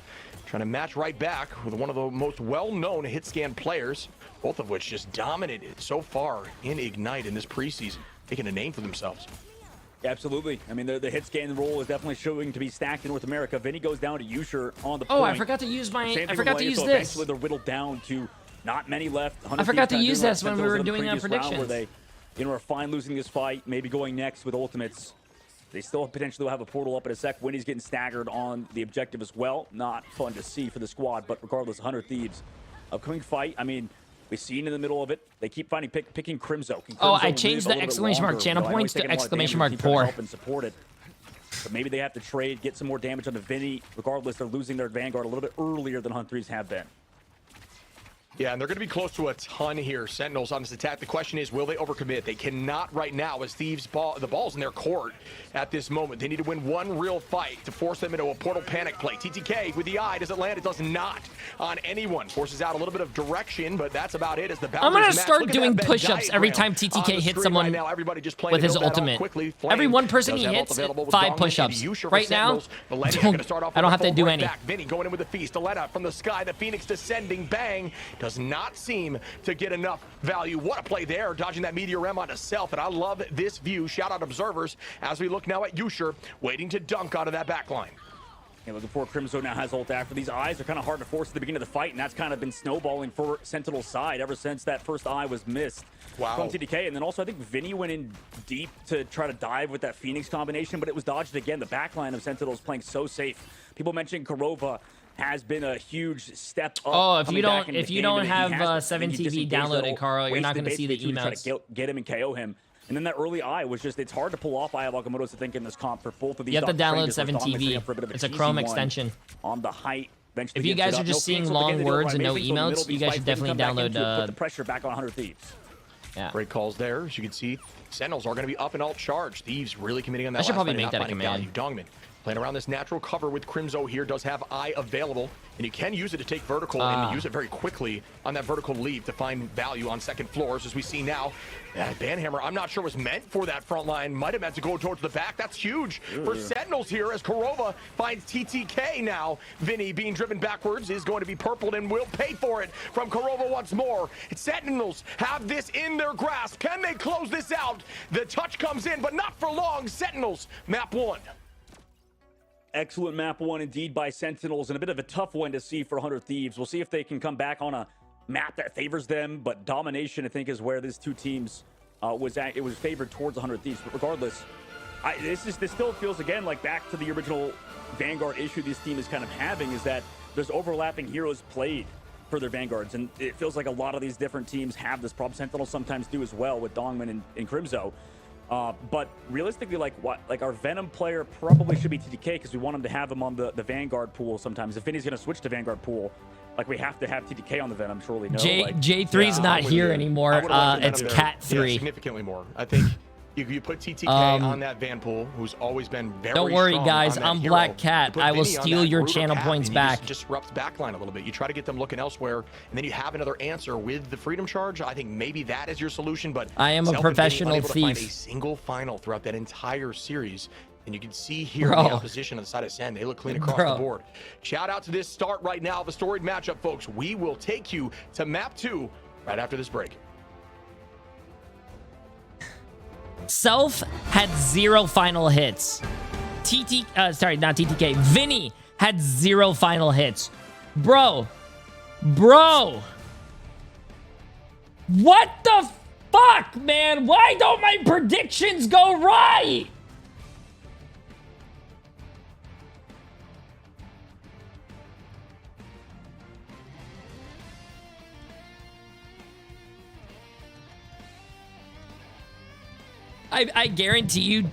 [SPEAKER 18] Trying to match right back with one of the most well-known hit scan players, both of which just dominated so far in Ignite in this preseason, making a name for themselves.
[SPEAKER 19] Absolutely. I mean, the hit scan role is definitely showing to be stacked in North America. Vinny goes down to Yusher on the point.
[SPEAKER 3] Oh, I forgot to use my. I forgot to use
[SPEAKER 19] so
[SPEAKER 3] this.
[SPEAKER 19] Eventually, they're whittled down to not many left.
[SPEAKER 3] I forgot to use this when we were doing predictions.
[SPEAKER 19] Where they, are fine losing this fight, maybe going next with ultimates. They still potentially will have a portal up in a sec. Winnie's getting staggered on the objective as well. Not fun to see for the squad, but regardless, 100 Thieves. Upcoming fight, I mean, we've seen in the middle of it, they keep picking Crimzo.
[SPEAKER 3] Oh, I changed the exclamation mark channel points to exclamation mark poor.
[SPEAKER 19] Help and support it. But maybe they have to trade, get some more damage onto Vinny. Regardless, they're losing their Vanguard a little bit earlier than Hunt 3s have been.
[SPEAKER 18] Yeah, and they're going to be close to a ton here, Sentinels, on this attack. The question is, will they overcommit? They cannot right now as Thieves the ball's in their court at this moment. They need to win one real fight to force them into a portal panic play. TTK with the eye. Does it land? It does not on anyone. Forces out a little bit of direction, but that's about it. As the
[SPEAKER 3] I'm going to start doing push-ups every time TTK hits someone right now, with his ultimate. Every one person he hits, 5 push-ups. Right now, I don't have to do any.
[SPEAKER 18] Vinny going in with the feast. Delena from the sky. The Phoenix descending. Bang. Does not seem to get enough value. What a play there, dodging that Meteor M onto Self, and I love this view. Shout out observers as we look now at Yusher, waiting to dunk onto that back line.
[SPEAKER 19] Yeah, looking for Crimzo now has ult after. These eyes are kind of hard to force at the beginning of the fight, and that's kind of been snowballing for Sentinel's side ever since that first eye was missed from TDK. And then also I think Vinny went in deep to try to dive with that Phoenix combination, but it was dodged again. The backline of Sentinel is playing so safe. People mentioning Korova has been a huge step up.
[SPEAKER 3] Oh, if you don't have 7TV downloaded, Carl, you're not going to see the emails.
[SPEAKER 19] To get him and KO him. And then that early eye was just, it's hard to pull off Eye of Agamotto to think in this comp for both of these.
[SPEAKER 3] You have to download 7TV. It's a Chrome extension.
[SPEAKER 19] On the height.
[SPEAKER 3] If you guys are just seeing long words and no emotes, you guys should definitely download.
[SPEAKER 19] Put the pressure back on 100 Thieves.
[SPEAKER 3] Yeah.
[SPEAKER 18] Great calls there. As you can see, Sentinels are going to be up and alt charge. Thieves really committing on that.
[SPEAKER 3] I should probably make that a command.
[SPEAKER 18] Dongman playing around this natural cover with Crimzo here, does have Eye available, and you can use it to take vertical and use it very quickly on that vertical leave to find value on second floors, as we see now. That Banhammer, I'm not sure was meant for that front line. Might have meant to go towards the back. That's huge for Sentinels here as Korova finds TTK now. Vinny being driven backwards is going to be purpled and will pay for it from Korova once more. Sentinels have this in their grasp. Can they close this out? The touch comes in, but not for long. Sentinels, map 1.
[SPEAKER 19] Excellent map 1 indeed by Sentinels, and a bit of a tough one to see for 100 Thieves. We'll see if they can come back on a map that favors them, but domination, I think, is where these two teams was at. It was favored towards 100 Thieves, but regardless, this still feels, again, like back to the original Vanguard issue this team is kind of having, is that there's overlapping heroes played for their Vanguards. And it feels like a lot of these different teams have this problem. Sentinel sometimes do as well with Dongman and Crimzo. But realistically, like our Venom player probably should be TTK because we want him to have him on the Vanguard pool sometimes. If Vinny's going to switch to Vanguard pool, like we have to have TTK on the Venom, surely. No,
[SPEAKER 3] J3's not here anymore. It's Cat 3.
[SPEAKER 18] Yeah, significantly more. I think you put TTK on that Van pool, who's always been very
[SPEAKER 3] Don't worry,
[SPEAKER 18] strong
[SPEAKER 3] guys.
[SPEAKER 18] on that
[SPEAKER 3] I'm
[SPEAKER 18] hero.
[SPEAKER 3] Black Cat. I will steal your channel points back.
[SPEAKER 18] You just disrupt backline a little bit. You try to get them looking elsewhere, and then you have another answer with the Freedom Charge. I think maybe that is your solution, but
[SPEAKER 3] I am a professional thief.
[SPEAKER 18] To find a single final throughout that entire series. And you can see here the opposition on the side of Sen. They look clean across the board. Shout out to this start right now of a storied matchup, folks. We will take you to map 2 right after this break.
[SPEAKER 3] Self had 0 final hits. Sorry, not TTK. Vinny had 0 final hits. Bro. What the fuck, man? Why don't my predictions go right? I guarantee you,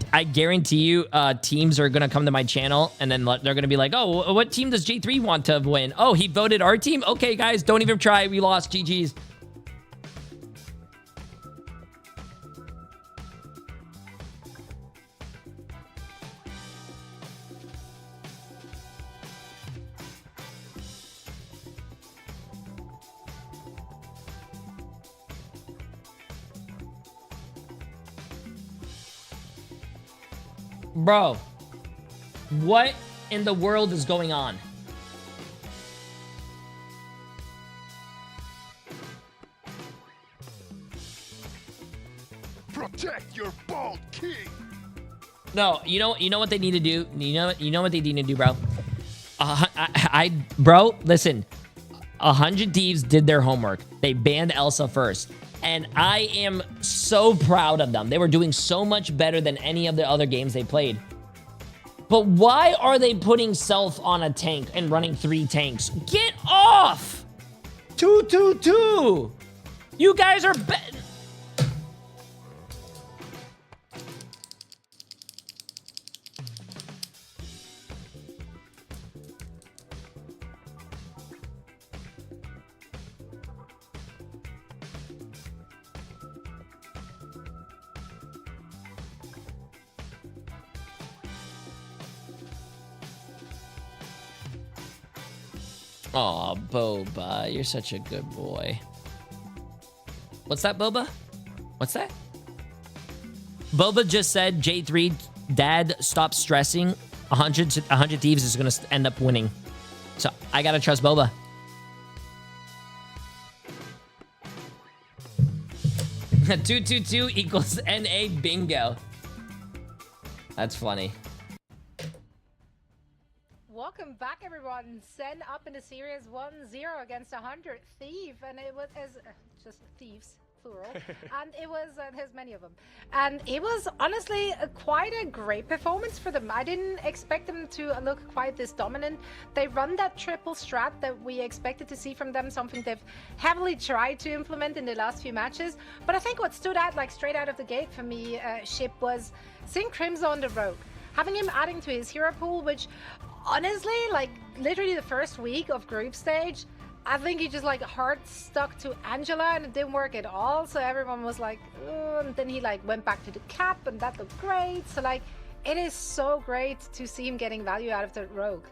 [SPEAKER 3] teams are gonna come to my channel and then they're gonna be like, oh, what team does J3 want to win? Oh, he voted our team? Okay, guys, don't even try. We lost. GG's. Bro, what in the world is going on?
[SPEAKER 10] Protect your bald king.
[SPEAKER 3] No, you know what they need to do? You know what they need to do, bro? Bro, listen. 100 Thieves did their homework. They banned Elsa first. And I am so proud of them. They were doing so much better than any of the other games they played. But why are they putting Self on a tank and running 3 tanks? Get off! 2-2-2! You guys are Aw, Boba, you're such a good boy. What's that, Boba? What's that? Boba just said, J3, Dad, stop stressing. 100 Thieves is going to end up winning. So I got to trust Boba. $222 equals NA bingo. That's funny.
[SPEAKER 20] Welcome back, everyone. Sen up in the series 1-0 against 100 Thief, and it was just thieves, plural. And it was there's many of them, and it was honestly quite a great performance for them. I didn't expect them to look quite this dominant. They run that triple strat that we expected to see from them, something they've heavily tried to implement in the last few matches. But I think what stood out like straight out of the gate for me, Ship, was seeing Crimzo on the Rogue, having him adding to his hero pool, which honestly, like literally the first week of group stage, I think he just like hard stuck to Angela and it didn't work at all. So everyone was like, oh, and then he like went back to the cap and that looked great. So like, it is so great to see him getting value out of the Rogue.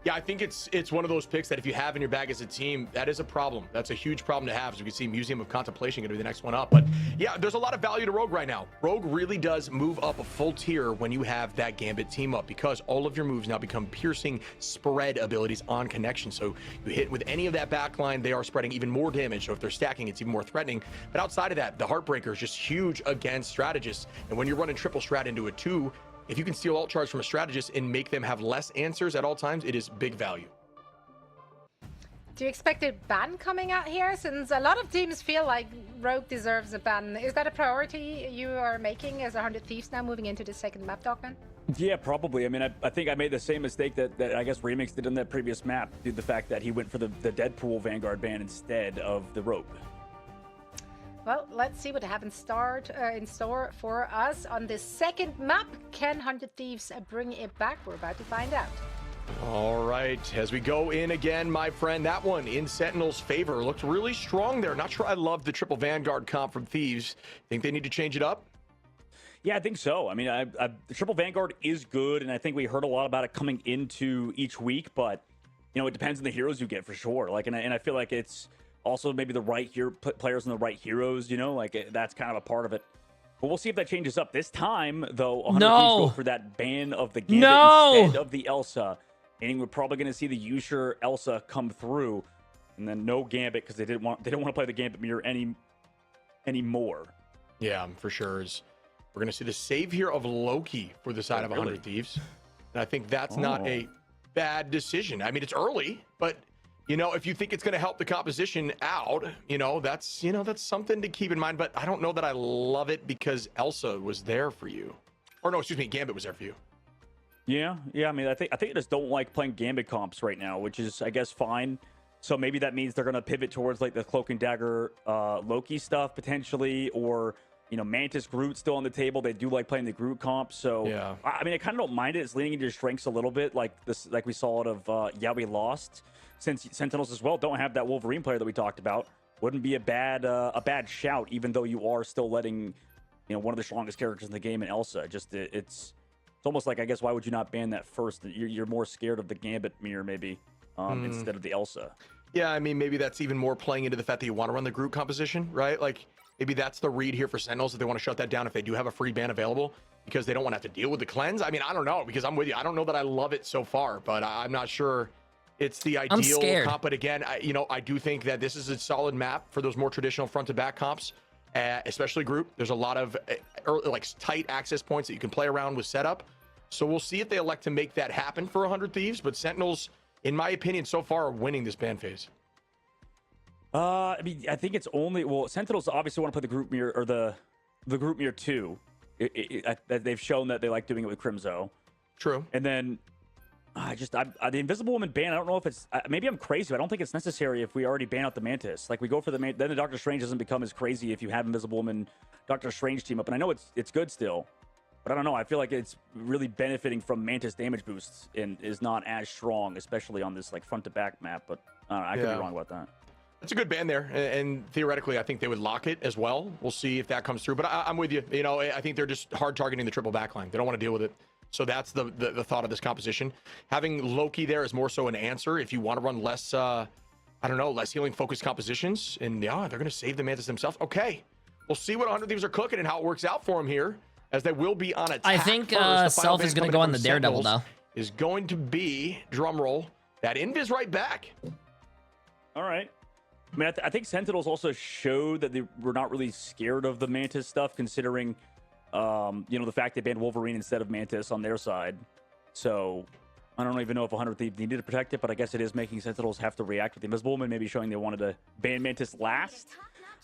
[SPEAKER 18] Yeah, I think it's one of those picks that if you have in your bag as a team, that is a problem. That's a huge problem to have. As we can see, Museum of Contemplation going to be the next one up. But yeah, there's a lot of value to Rogue right now. Rogue really does move up a full tier when you have that Gambit team up, because all of your moves now become piercing spread abilities on connection. So you hit with any of that backline, they are spreading even more damage. So if they're stacking, it's even more threatening. But outside of that, the Heartbreaker is just huge against strategists. And when you're running triple strat into a 2, if you can steal alt charge from a strategist and make them have less answers at all times, it is big value.
[SPEAKER 20] Do you expect a ban coming out here? Since a lot of teams feel like Rogue deserves a ban. Is that a priority you are making as 100 Thieves now moving into the second map, Dogman?
[SPEAKER 19] Yeah, probably. I mean, I think I made the same mistake that I guess Remix did in that previous map, due to the fact that he went for the Deadpool Vanguard ban instead of the Rogue.
[SPEAKER 20] Well, let's see what they have in store for us on this second map. Can 100 Thieves bring it back? We're about to find out.
[SPEAKER 18] All right, as we go in again, my friend, that one in Sentinel's favor looked really strong there. Not sure I love the triple Vanguard comp from Thieves. Think they need to change it up?
[SPEAKER 19] Yeah, I think so. I mean, the triple Vanguard is good, and I think we heard a lot about it coming into each week, but, you know, it depends on the heroes you get for sure. Like, and I feel like it's also maybe the right players and the right heroes, you know, like that's kind of a part of it. But we'll see if that changes up. This time, though, 100 Thieves go for that ban of the Gambit instead of the Elsa. Meaning we're probably going to see the Usher Elsa come through, and then no Gambit because they don't want to play the Gambit mirror anymore.
[SPEAKER 18] Yeah, for sure. We're going to see the save here of Loki for the side of 100 Thieves, and I think that's not a bad decision. I mean, it's early, but you know, if you think it's going to help the composition out, that's something to keep in mind. But I don't know that I love it because Elsa was there for you, or no, excuse me, Gambit was there for you.
[SPEAKER 19] Yeah. I mean, I think I just don't like playing Gambit comps right now, which is, I guess, fine. So maybe that means they're going to pivot towards like the Cloak and Dagger Loki stuff potentially, or Mantis Groot still on the table. They do like playing the Groot comp, so yeah. I mean, I kind of don't mind it. It's leaning into your strengths a little bit, like we saw out of we lost. Since Sentinels as well don't have that Wolverine player that we talked about, wouldn't be a bad shout, even though you are still letting one of the strongest characters in the game in Elsa. Just it's almost like, I guess, why would you not ban that first? You're more scared of the Gambit mirror maybe instead of the Elsa.
[SPEAKER 18] Yeah, I mean, maybe that's even more playing into the fact that you want to run the Groot composition, right? Like maybe that's the read here for Sentinels, if they want to shut that down if they do have a free ban available, because they don't want to have to deal with the cleanse. I mean, I don't know, because I'm with you. I don't know that I love it so far, but I'm not sure it's the ideal comp. But again, I do think that this is a solid map for those more traditional front to back comps, especially Groot. There's a lot of tight access points that you can play around with setup. So we'll see if they elect to make that happen for 100 Thieves. But Sentinels, in my opinion, so far are winning this ban phase.
[SPEAKER 19] I mean, I think it's only Sentinels obviously want to play the group mirror or the group mirror 2. They've shown that they like doing it with Crimzo.
[SPEAKER 18] True.
[SPEAKER 19] And then the Invisible Woman ban, I don't know if it's maybe I'm crazy, but I don't think it's necessary if we already ban out the Mantis. Like we go for then the Doctor Strange doesn't become as crazy if you have Invisible Woman Doctor Strange team up. And I know it's good still, but I don't know. I feel like it's really benefiting from Mantis damage boosts and is not as strong, especially on this like front to back map. But I could be wrong about that.
[SPEAKER 18] That's a good ban there, and theoretically, I think they would lock it as well. We'll see if that comes through. But I'm with you. I think they're just hard targeting the triple backline. They don't want to deal with it. So that's the thought of this composition. Having Loki there is more so an answer if you want to run less, less healing focused compositions. And they're going to save the Mantis themselves. Okay, we'll see what 100 Thieves are cooking and how it works out for them here, as they will be on attack.
[SPEAKER 3] I think Self is going to go on the Daredevil though.
[SPEAKER 18] Is going to be, drumroll, that invis right back.
[SPEAKER 19] All right. I mean, I think Sentinels also showed that they were not really scared of the Mantis stuff, considering, the fact they banned Wolverine instead of Mantis on their side. So I don't even know if 100 Thieves needed to protect it, but I guess it is making Sentinels have to react with the Invisible Woman, maybe showing they wanted to ban Mantis last.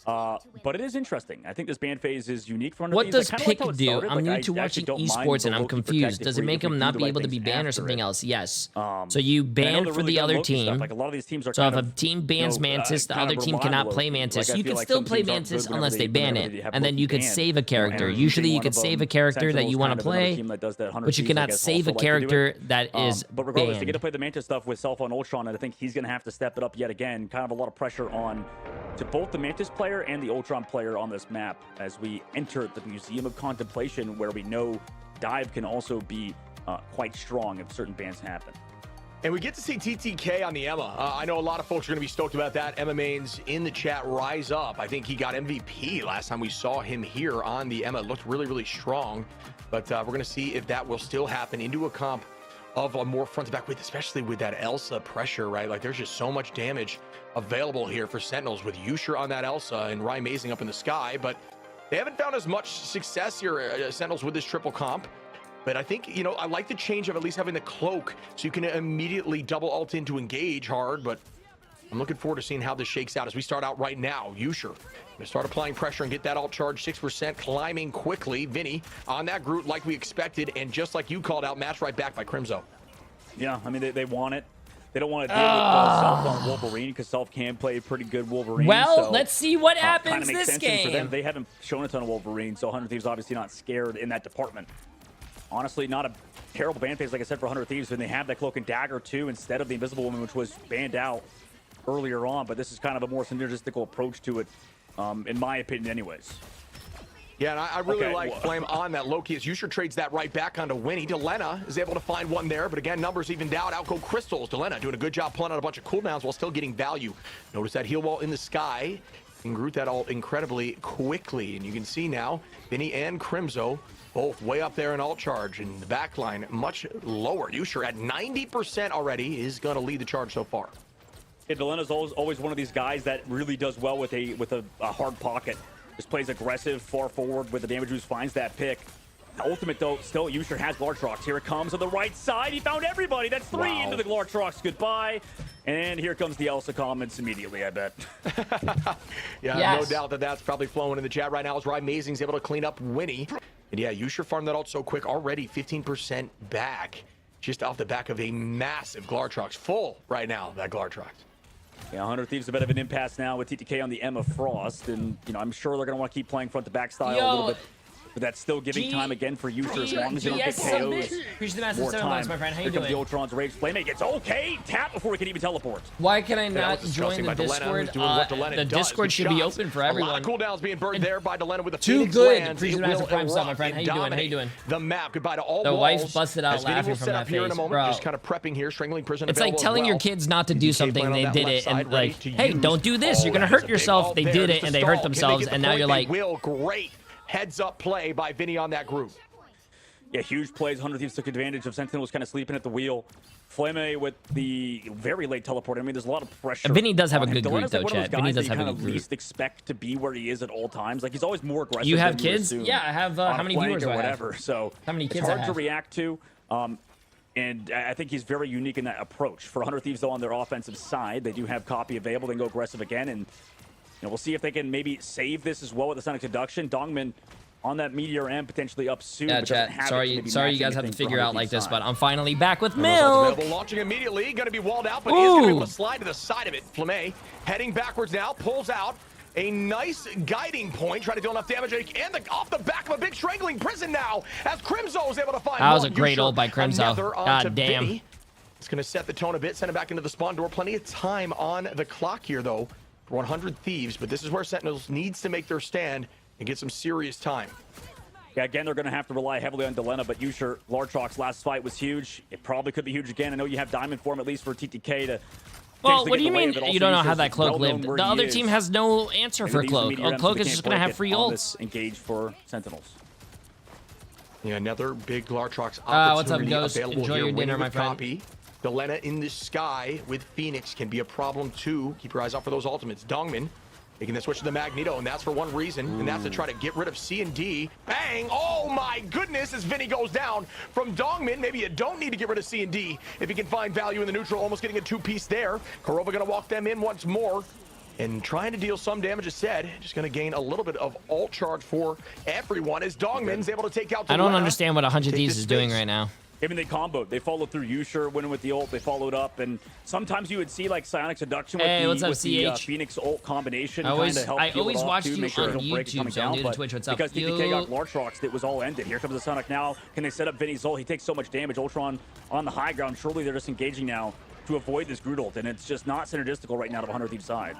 [SPEAKER 19] But it is interesting. I think this ban phase is unique for 100
[SPEAKER 3] What
[SPEAKER 19] Thieves.
[SPEAKER 3] does Pick do? I'm new to watching esports and I'm confused. Does it make him not be able to be banned or something else? Yes. So you ban for the other team.
[SPEAKER 19] Like a lot of these teams are
[SPEAKER 3] so if a team bans Mantis, the other team cannot play Mantis. You can still play Mantis unless they ban it. And then you could save a character. Usually you could save a character that you want to play, but you cannot save a character that is
[SPEAKER 19] But regardless, they get
[SPEAKER 3] banned.
[SPEAKER 19] to play the Mantis stuff with Self on Ultron, and I think he's going to have to step it up yet again. Kind of a lot of pressure on to both the Mantis player and the Ultron player on this map as we enter the Museum of Contemplation, where we know dive can also be quite strong if certain bans happen.
[SPEAKER 18] And we get to see TTK on the Emma. I know a lot of folks are going to be stoked about that. Emma mains in the chat rise up. I think he got MVP last time we saw him here on the Emma. It looked really, really strong. But we're going to see if that will still happen into a comp of a more front to back with, especially with that Elsa pressure, right? Like there's just so much damage available here for Sentinels with Usher on that Elsa and Ryan Mazing up in the sky. But they haven't found as much success here, Sentinels, with this triple comp. But I think, I like the change of at least having the cloak so you can immediately double ult in to engage hard. But I'm looking forward to seeing how this shakes out as we start out right now. Yusher gonna start applying pressure and get that alt charge 6%, climbing quickly. Vinny on that Groot like we expected, and just like you called out, matched right back by Crimzo.
[SPEAKER 19] Yeah, I mean, they want it. They don't want to deal with Self on Wolverine because Self can play pretty good Wolverine.
[SPEAKER 3] Well,
[SPEAKER 19] so,
[SPEAKER 3] let's see what happens
[SPEAKER 19] kinda makes
[SPEAKER 3] this
[SPEAKER 19] sense. And for them,
[SPEAKER 3] game.
[SPEAKER 19] they haven't shown a ton of Wolverine, so 100 Thieves obviously not scared in that department. Honestly, not a terrible ban phase, like I said, for 100 Thieves, when they have that Cloak and Dagger too, instead of the Invisible Woman, which was banned out earlier on. But this is kind of a more synergistical approach to it, in my opinion, anyways.
[SPEAKER 18] Yeah, and I really like Flame on that Loki as Yusher trades that right back onto Winnie. Delena is able to find one there, but again, numbers evened out. Out go Crystals. Delena doing a good job pulling out a bunch of cooldowns while still getting value. Notice that heal wall in the sky. And Groot that ult incredibly quickly. And you can see now, Vinny and Crimzo both way up there in alt charge, and the back line much lower. Yusher at 90% already is going to lead the charge so far.
[SPEAKER 19] Yeah, Delena's always one of these guys that really does well with a hard pocket. Just plays aggressive, far forward with the damage boost, finds that pick. Ultimate, though, still Yusher has Glartrox. Here it comes on the right side. He found everybody. That's 3 into the Glartrox. Goodbye. And here comes the Elsa comments immediately, I bet.
[SPEAKER 18] Yeah, no doubt that that's probably flowing in the chat right now as Amazing's able to clean up Winnie. And yeah, Yusher farmed that ult so quick. Already 15% back just off the back of a massive Glartrox. Full right now, that Glartrox.
[SPEAKER 19] Yeah, 100 Thieves a bit of an impasse now with TTK on the Emma Frost, and I'm sure they're going to want to keep playing front to back style a little bit. But that's still giving time again for Yusher as long as they don't get KOs.
[SPEAKER 3] Appreciate the massive 7 months, my friend. How you
[SPEAKER 19] Here
[SPEAKER 3] doing?
[SPEAKER 19] comes the Ultron's Rage. Flame gets okay tap before he can even teleport.
[SPEAKER 3] Why can I not join the Discord? The Discord should be open for everyone.
[SPEAKER 18] A lot of cooldowns being burned there by Delena with a
[SPEAKER 3] Too
[SPEAKER 18] Phoenix
[SPEAKER 3] good.
[SPEAKER 18] lands.
[SPEAKER 3] Appreciate the massive prime stuff, my friend. How you doing? How you doing?
[SPEAKER 18] The map. Goodbye to all
[SPEAKER 3] The
[SPEAKER 18] walls.
[SPEAKER 3] wife busted out laughing from that
[SPEAKER 18] here in a
[SPEAKER 3] face,
[SPEAKER 18] moment.
[SPEAKER 3] bro.
[SPEAKER 18] Just kind of prepping here. Strangling Prison.
[SPEAKER 3] It's like telling your kids not to do something, they did it, and like, hey, don't do this. You're gonna hurt yourself. They did it, and they hurt themselves, and now you're like,
[SPEAKER 18] great heads up play by Vinny on that group.
[SPEAKER 19] Yeah, huge plays. 100 Thieves took advantage of Sentinel was kind of sleeping at the wheel. Flame with the very late teleport. I mean, there's a lot of pressure.
[SPEAKER 3] Vinny does have a good
[SPEAKER 19] group,
[SPEAKER 3] though, Chad. Vinny does have a good group.
[SPEAKER 19] Least expect to be where he is at all times. Like, he's always more aggressive.
[SPEAKER 3] You have kids? Yeah, I have. How many viewers do I have?
[SPEAKER 19] Whatever. So
[SPEAKER 3] how many kids
[SPEAKER 19] it's hard
[SPEAKER 3] I have?
[SPEAKER 19] to react to. And I think he's very unique in that approach. For 100 Thieves, though, on their offensive side, they do have copy available. They can go aggressive again, and we'll see if they can maybe save this as well with the Sonic Seduction. Dongman on that Meteor M potentially up soon.
[SPEAKER 3] Yeah,
[SPEAKER 19] but
[SPEAKER 3] chat. Sorry you guys have to figure out like this, but I'm finally back with
[SPEAKER 18] Milk.
[SPEAKER 3] Milk.
[SPEAKER 18] Launching immediately, going to be walled out, but he's going to be able to slide to the side of it. Flame heading backwards now, pulls out a nice guiding point, trying to deal enough damage, and off the back of a big strangling prison now, as Crimzo is able to find.
[SPEAKER 3] That was a great ult by Crimzo. God damn.
[SPEAKER 18] Vinny. It's going to set the tone a bit, send it back into the spawn door. Plenty of time on the clock here, though, for 100 Thieves, but this is where Sentinels needs to make their stand and get some serious time.
[SPEAKER 19] Yeah, again, they're going to have to rely heavily on Delena, but Yusher, Glartrox last fight was huge. It probably could be huge again. I know you have Diamond form, at least for TTK to...
[SPEAKER 3] Well, what do you mean you don't know how that Cloak lived? The other team has no answer for Cloak. Cloak is just going to have free ults.
[SPEAKER 19] Engage for Sentinels.
[SPEAKER 18] Yeah, another big Glartrox
[SPEAKER 3] opportunity what's up, Ghost?
[SPEAKER 18] available
[SPEAKER 3] Enjoy
[SPEAKER 18] here.
[SPEAKER 3] your dinner, my friend.
[SPEAKER 18] Copy. Delena in the sky with Phoenix can be a problem, too. Keep your eyes out for those ultimates. Dongman making the switch to the Magneto, and that's for one reason, and that's to try to get rid of C&D. Bang! Oh my goodness, as Vinny goes down from Dongman. Maybe you don't need to get rid of C&D if you can find value in the neutral, almost getting a two-piece there. Korova gonna walk them in once more, and trying to deal some damage, as said. Just gonna gain a little bit of ult charge for everyone, as Dongman's able to take out the
[SPEAKER 3] I don't understand what 100 Thieves is doing right now.
[SPEAKER 19] I mean, they comboed. They followed through Yusher, winning with the ult. They followed up, and sometimes you would see like Psionic Seduction with the Phoenix ult combination.
[SPEAKER 3] I always watched you on YouTube, so I'm new to Twitch. What's up?
[SPEAKER 19] Because TTK got Glartrox, it was all ended. Here comes the Sonic now. Can they set up Vinny's ult? He takes so much damage. Ultron on the high ground. Surely they're just engaging now to avoid this Groot ult, and it's just not synergistical right now to 100 Thieves side.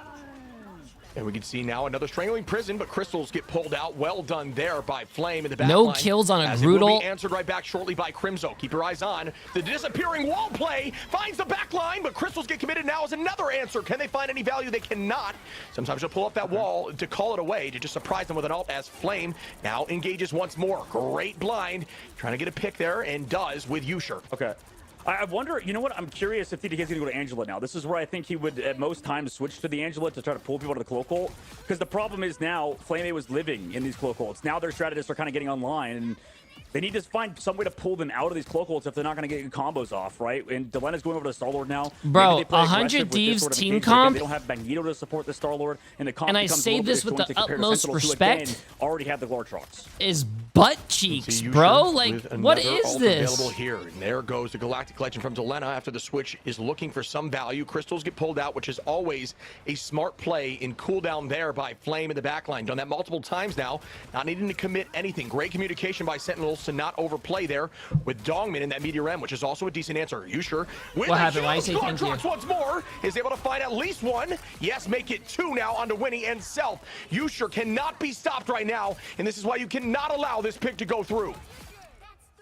[SPEAKER 18] And we can see now another strangling prison, but crystals get pulled out. Well done there by Flame in the back.
[SPEAKER 3] No
[SPEAKER 18] line,
[SPEAKER 3] kills on a
[SPEAKER 18] as
[SPEAKER 3] Groot
[SPEAKER 18] it will
[SPEAKER 3] ult.
[SPEAKER 18] be answered right back shortly by Crimzo. Keep your eyes on the disappearing wall play. Finds the back line, but crystals get committed now as another answer. Can they find any value? They cannot. Sometimes you'll pull up that wall to call it away, to just surprise them with an ult, as Flame now engages once more. Great blind. Trying to get a pick there, and does with Yusher.
[SPEAKER 19] Okay. I wonder, you know what? I'm curious if TTK is going to go to Angela now. This is where I think he would, at most times, switch to the Angela to try to pull people to the Cloak ult. Because the problem is now, Flame A was living in these Cloak ults. Now their strategists are kind of getting online. And They need to find some way to pull them out of these cloak holds if they're not going to get combos off, right? And Delena's going over to Star-Lord now.
[SPEAKER 3] Bro, 100 Thieves
[SPEAKER 19] sort of
[SPEAKER 3] team
[SPEAKER 19] engagement
[SPEAKER 3] comp.
[SPEAKER 19] They don't have Magneto to support the Star-Lord, and the comp
[SPEAKER 3] And I
[SPEAKER 19] becomes
[SPEAKER 3] say
[SPEAKER 19] a little
[SPEAKER 3] this
[SPEAKER 19] bit
[SPEAKER 3] with the
[SPEAKER 19] disjointed compared to
[SPEAKER 3] utmost
[SPEAKER 19] Sentinels, who,
[SPEAKER 3] respect.
[SPEAKER 19] again, already have the Glortrox.
[SPEAKER 3] Is butt cheeks, bro. Like, what is this?
[SPEAKER 18] Available here, and there goes the Galactic Legend from Delena after the switch is looking for some value. Crystals get pulled out, which is always a smart play in cooldown there by Flame in the backline. Done that multiple times now, not needing to commit anything. Great communication by Sentinels to not overplay there with Dongmin in that Meteor M, which is also a decent answer. You sure? With
[SPEAKER 3] what happened? Why say thank you?
[SPEAKER 18] Once more is able to find at least one. Yes, make it 2 now onto Winnie and Self. You sure cannot be stopped right now, and this is why you cannot allow this pick to go through.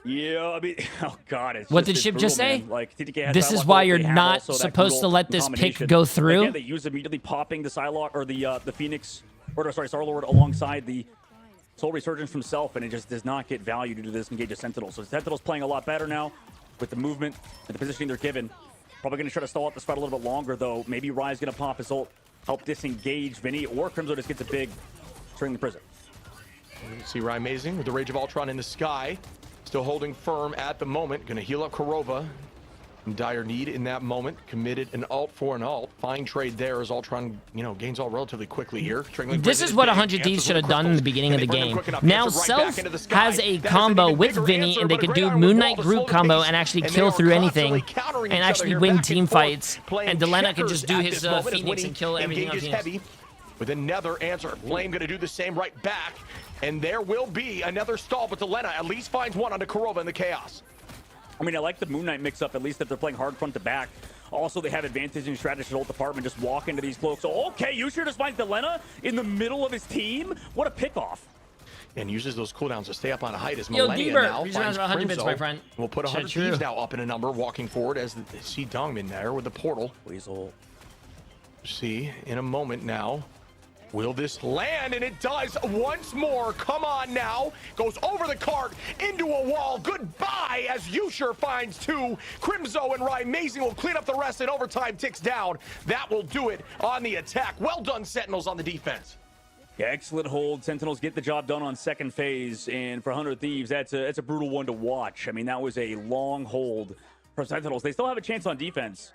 [SPEAKER 19] Yeah, I mean, oh god, it's
[SPEAKER 3] what
[SPEAKER 19] just,
[SPEAKER 3] did Ship just say?
[SPEAKER 19] Man. Like, TTK has
[SPEAKER 3] this is
[SPEAKER 19] Psylocke
[SPEAKER 3] why
[SPEAKER 19] ult,
[SPEAKER 3] you're
[SPEAKER 19] they have
[SPEAKER 3] not
[SPEAKER 19] also that
[SPEAKER 3] supposed to
[SPEAKER 19] Google
[SPEAKER 3] let this pick
[SPEAKER 19] combination.
[SPEAKER 3] go through.
[SPEAKER 19] Again, they use immediately popping the Psylocke or the Phoenix, or sorry, Star-Lord alongside the Soul Resurgence from Self, and it just does not get value due to this engage of Sentinel. So Sentinel's playing a lot better now with the movement and the positioning they're given. Probably going to try to stall out this fight a little bit longer, though. Maybe Rye's going to pop his ult, help disengage Vinny, or Crimzo just gets a big string the prison.
[SPEAKER 18] You see Rye Amazing with the Rage of Ultron in the sky. Still holding firm at the moment. Going to heal up Kurova. In dire need in that moment. Committed an ult for an ult. Fine trade there as Ultron, gains all relatively quickly here.
[SPEAKER 3] This is what 100 Thieves should have done in the beginning of the game. Now Self has a combo with Vinny, and they could do Moon Knight Groot combo and actually kill through anything and actually win team fights. And Delena could just do his Phoenix and kill everything on Phoenix.
[SPEAKER 18] With another answer. Flame going to do the same right back. And there will be another stall, but Delena at least finds one onto Kurova in the chaos.
[SPEAKER 19] I mean, I like the Moon Knight mix-up, at least that they're playing hard front to back. Also, they have advantage in strategy ult department, just walk into these cloaks. So, okay, Yusher just finds Delena in the middle of his team. What a pick-off.
[SPEAKER 18] And uses those cooldowns to stay up on a height as Millennia now finds 100 bits, my friend. We'll put 100 Thieves now up in a number, walking forward as they see Dongmin there with the portal.
[SPEAKER 19] Weasel.
[SPEAKER 18] See, in a moment now. Will this land? And it does once more. Come on now. Goes over the cart, into a wall. Goodbye as Yusher finds 2. Crimzo and Rye Amazing will clean up the rest, and overtime ticks down. That will do it on the attack. Well done, Sentinels, on the defense.
[SPEAKER 19] Yeah, excellent hold. Sentinels get the job done on second phase. And for 100 Thieves, that's a brutal one to watch. I mean, that was a long hold for Sentinels. They still have a chance on defense.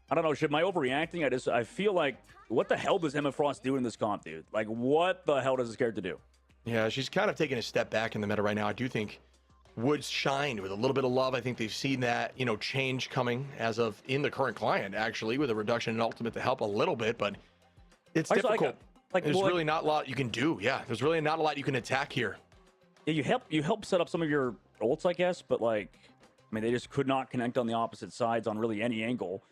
[SPEAKER 19] I don't know, am I overreacting? I feel like, what the hell does Emma Frost do in this comp, dude? Like, what the hell does this character do?
[SPEAKER 18] Yeah, she's kind of taking a step back in the meta right now. I do think Woods shined with a little bit of love. I think they've seen that, change coming as of in the current client, actually, with a reduction in ultimate to help a little bit, but it's difficult. There's really not a lot you can do. Yeah, there's really not a lot you can attack here.
[SPEAKER 19] Yeah, you help set up some of your ults, I guess, but they just could not connect on the opposite sides on really any angle.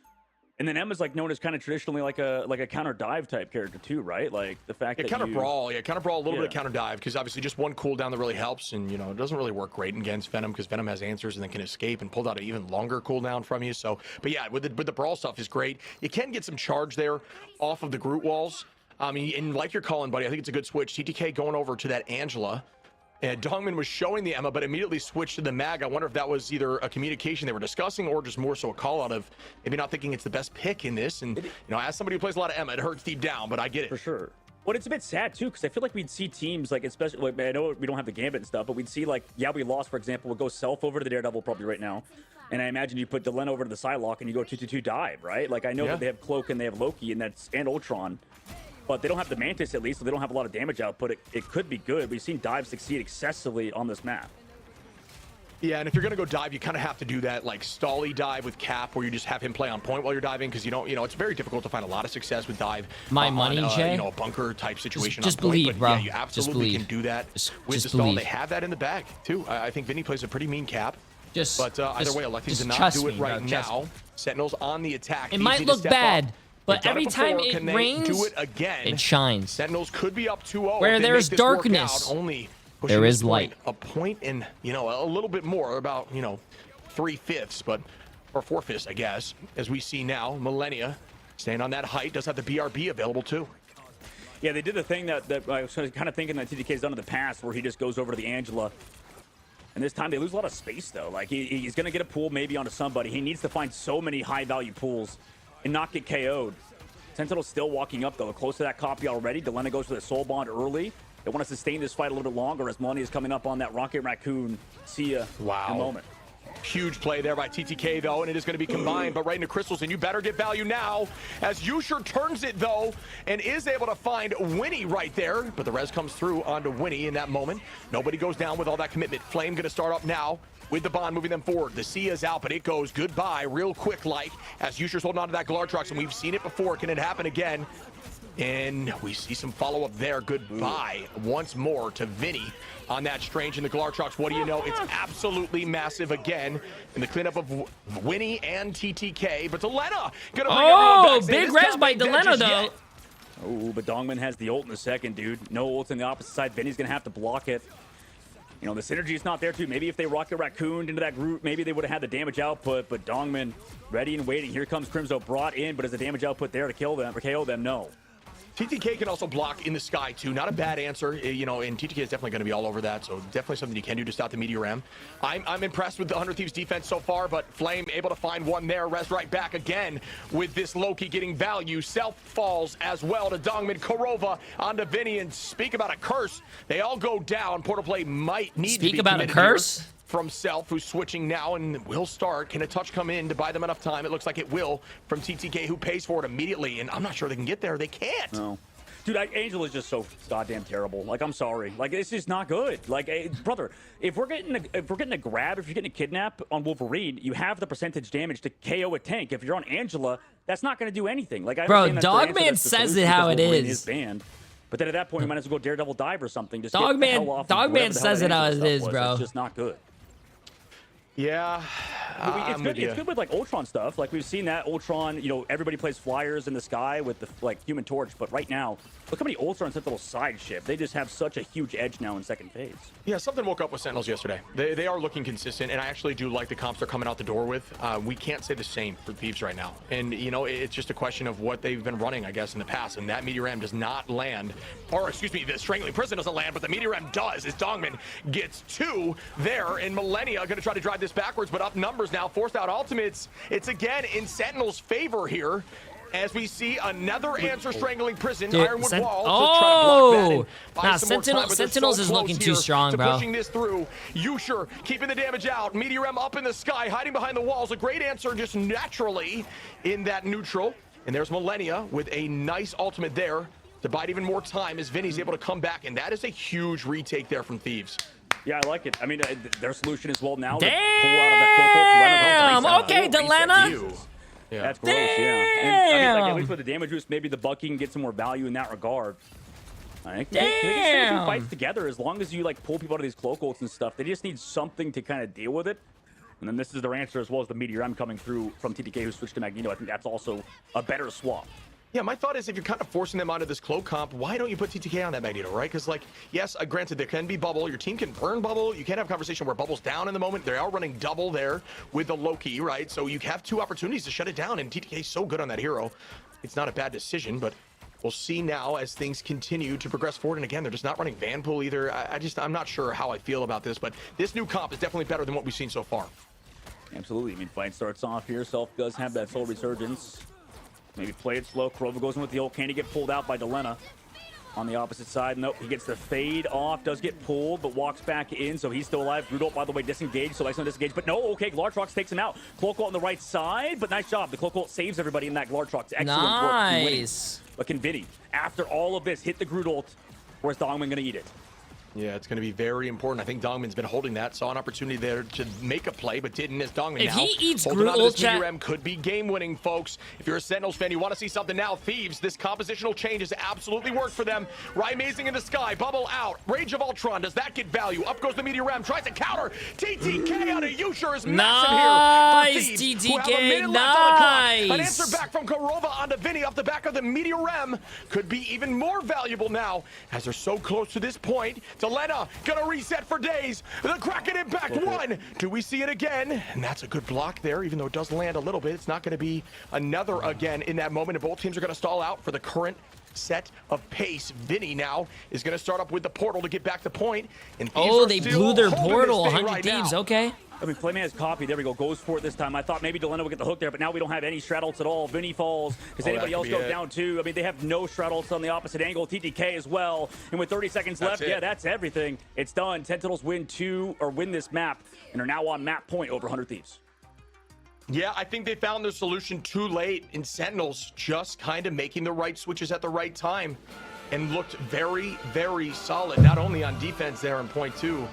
[SPEAKER 19] And then Emma's known as kind of traditionally like a counter dive type character too, right? Like the fact that
[SPEAKER 18] counter brawl, a little bit of counter dive, because obviously just one cooldown that really helps, and it doesn't really work great against Venom because Venom has answers and then can escape and pull out an even longer cooldown from you. So, but yeah, with the brawl stuff is great. You can get some charge there off of the Groot walls. And like you're calling, buddy, I think it's a good switch. TTK going over to that Angela. And Dongmin was showing the Emma, but immediately switched to the Mag. I wonder if that was either a communication they were discussing or just more so a call out of maybe not thinking it's the best pick in this. And, as somebody who plays a lot of Emma, it hurts deep down, but I get it.
[SPEAKER 19] For sure. Well, it's a bit sad, too, because I feel like we'd see teams, especially, I know we don't have the Gambit and stuff, but we'd see, we lost, for example, would go Self over to the Daredevil probably right now. And I imagine you put Delena over to the Psylocke and you go 2-2-2 dive, right? I know that they have Cloak and they have Loki and Ultron. But they don't have the Mantis, at least, so they don't have a lot of damage output. It could be good. We've seen dive succeed excessively on this map.
[SPEAKER 18] Yeah, and if you're going to go dive, you kind of have to do that, stally dive with Cap, where you just have him play on point while you're diving, because it's very difficult to find a lot of success with dive.
[SPEAKER 3] Jay.
[SPEAKER 18] A bunker-type situation.
[SPEAKER 3] Just believe,
[SPEAKER 18] point,
[SPEAKER 3] bro.
[SPEAKER 18] Yeah, you absolutely can do that with the stall. They have that in the bag, too. I think Vinny plays a pretty mean Cap. Either way, electing to not do it right now. Sentinels on the attack.
[SPEAKER 3] It might look bad. But every time it rains,
[SPEAKER 18] do it again.
[SPEAKER 3] It shines.
[SPEAKER 18] Sentinels could be up 2-0.
[SPEAKER 3] Where there's darkness, there is light.
[SPEAKER 18] A point and, a little bit more, about, 3/5, or 4/5, I guess, as we see now. Millennia staying on that height, does have the BRB available too.
[SPEAKER 19] Yeah, they did the thing that I was kind of thinking that TTK's done in the past, where he just goes over to the Angela. And this time they lose a lot of space, though. He's going to get a pull maybe onto somebody. He needs to find so many high-value pulls and not get KO'd. Sentinel's still walking up, though, close to that copy already. Delena goes for the Soul Bond early. They want to sustain this fight a little bit longer as Melania is coming up on that Rocket Raccoon. See ya in a moment.
[SPEAKER 18] Huge play there by TTK, though, and it is going to be combined, but right into Crystals, and you better get value now, as Yusher turns it, though, and is able to find Winnie right there, but the res comes through onto Winnie in that moment. Nobody goes down with all that commitment. Flame going to start up now with the Bond moving them forward. The Sia's out, but it goes goodbye real quick, like, as Yusher's holding on to that Glartrox, and we've seen it before. Can it happen again? And we see some follow-up there. Goodbye once more to Vinny on that Strange in the Glartrox. What do you know? It's absolutely massive again in the cleanup of Winnie and TTK. But Delena gonna bring everyone back.
[SPEAKER 3] Big res by Delena, though.
[SPEAKER 19] Oh, but Dongman has the ult in a second, dude. No ult on the opposite side. Vinny's gonna have to block it. You know, the synergy is not there, too. Maybe if they Rocket Raccooned into that group, maybe they would have had the damage output. But Dongman ready and waiting. Here comes Crimzo brought in, but is the damage output there to kill them or KO them? No.
[SPEAKER 18] TTK can also block in the sky, too. Not a bad answer, you know, and TTK is definitely going to be all over that, so definitely something you can do to stop the Meteor Ram. I'm impressed with the 100 Thieves defense so far, but Flame able to find one there. Res right back again with this Loki getting value. Self falls as well to Dongman. Korova onto Vinny, and speak about a curse. They all go down. Portal play might need to be
[SPEAKER 3] about a curse?
[SPEAKER 18] Here. From Self, who's switching now and will start. Can a touch come in to buy them enough time? It looks like it will from TTK, who pays for it immediately, and I'm not sure they can get there. They can't.
[SPEAKER 19] No. Dude, Angel is just so goddamn terrible. Like, I'm sorry. Like, it's just not good. Like, brother, if we're getting a grab, if you're getting a kidnap on Wolverine, you have the percentage damage to KO a tank. If you're on Angela, that's not going to do anything. Like,
[SPEAKER 3] bro, Dogman says it how it is.
[SPEAKER 19] Banned. But then at that point, you might as well go Daredevil Dive or something. Just
[SPEAKER 3] Dogman says it how it is, bro.
[SPEAKER 19] It's just not good.
[SPEAKER 18] Yeah,
[SPEAKER 19] it's good. It's good with like Ultron stuff. Like we've seen that Ultron. You know, everybody plays flyers in the sky with the Human Torch. But right now, look how many Ultron Sentinel side ship. They just have such a huge edge now in second phase.
[SPEAKER 18] Yeah, something woke up with Sentinels yesterday. They are looking consistent, and I actually do like the comps they're coming out the door with. We can't say the same for Thieves right now, and you know, it's just a question of what they've been running, I guess, in the past. And that Meteor Ram does not land, or excuse me, the Strangling Prison doesn't land, but the Meteor Ram does. As Dongman gets 2 there, and Millennia going to try to drive this backwards, but up numbers now, forced out ultimates. It's again in Sentinel's favor here, as we see another answer. Strangling Prison. Dude, Ironwood Wall.
[SPEAKER 3] Sentinels is looking too strong, bro.
[SPEAKER 18] Pushing this through. Yusher keeping the damage out. Meteor M up in the sky, hiding behind the walls. A great answer just naturally in that neutral. And there's Millennia with a nice ultimate there to bide even more time as Vinny's able to come back. And that is a huge retake there from Thieves.
[SPEAKER 19] Yeah, I like it. I mean, their solution is, well, now
[SPEAKER 3] damn! Okay, Delena.
[SPEAKER 19] Yeah. That's gross, yeah. And, I mean, like, at least with the damage boost, maybe the Bucky can get some more value in that regard. They can do fights together as long as you, like, pull people out of these cloak ults and stuff. They just need something to kind of deal with it. And then this is their answer, as well as the Meteor M coming through from TTK, who switched to Magneto. I think that's also a better swap.
[SPEAKER 18] Yeah, my thought is if you're kind of forcing them onto this cloak comp, why don't you put TTK on that Magneto, right? Because, like, yes, granted, there can be bubble. Your team can burn bubble. You can't have a conversation where bubble's down in the moment. They are running double there with the Loki, right? So you have 2 opportunities to shut it down, and TTK is so good on that hero. It's not a bad decision, but we'll see now as things continue to progress forward. And again, they're just not running Vanpool either. I'm not sure how I feel about this, but this new comp is definitely better than what we've seen so far.
[SPEAKER 19] Absolutely. I mean, fight starts off here. Self does have that soul resurgence. Maybe play it slow. Korova goes in with the ult. Can he get pulled out by Delena? On the opposite side, nope. He gets the fade off. Does get pulled, but walks back in, so he's still alive. Rudolph, by the way, disengaged, so Lyson disengaged. But no, okay, Glartrox takes him out. Cloak ult on the right side, but nice job. The Cloak ult saves everybody in that Glartrox. Excellent
[SPEAKER 3] nice
[SPEAKER 19] work. But can Vinny, after all of this, hit the Groot ult, or is Dongman going to eat it?
[SPEAKER 18] Yeah, it's going to be very important. I think Dongman's been holding that. Saw an opportunity there to make a play, but didn't, as Dongman
[SPEAKER 3] if
[SPEAKER 18] now
[SPEAKER 3] he eats
[SPEAKER 18] holding on to this
[SPEAKER 3] Groot
[SPEAKER 18] Meteor M could be game-winning, folks. If you're a Sentinels fan, you want to see something now. Thieves, this compositional change has absolutely worked for them. Amazing in the sky, bubble out. Rage of Ultron, does that get value? Up goes the Meteor M, tries to counter. TTK on a Yusher is massive here for Thieves, who have a minute left on the clock. An answer back from Korova onto Vinny off the back of the Meteor M could be even more valuable now, as they're so close to this point. Delena gonna reset for days. The Kraken impact 1. Do we see it again? And that's a good block there, even though it does land a little bit. It's not going to be another again in that moment. And both teams are going to stall out for the current set of pace. Vinny now is going to start up with the portal to get back the point. And
[SPEAKER 3] they blew their portal. 100 Thieves, okay.
[SPEAKER 19] I mean, Flame has copy. There we go. Goes for it this time. I thought maybe Delena would get the hook there, but now we don't have any straddles at all. Vinny falls. Does anybody else go down too? I mean, they have no straddles on the opposite angle. TTK as well. And with 30 seconds left, yeah, that's everything. It's done. Sentinels win this map and are now on map point over 100 Thieves.
[SPEAKER 18] Yeah, I think they found their solution too late, in Sentinels just kind of making the right switches at the right time and looked very, very solid, not only on defense there in point 2,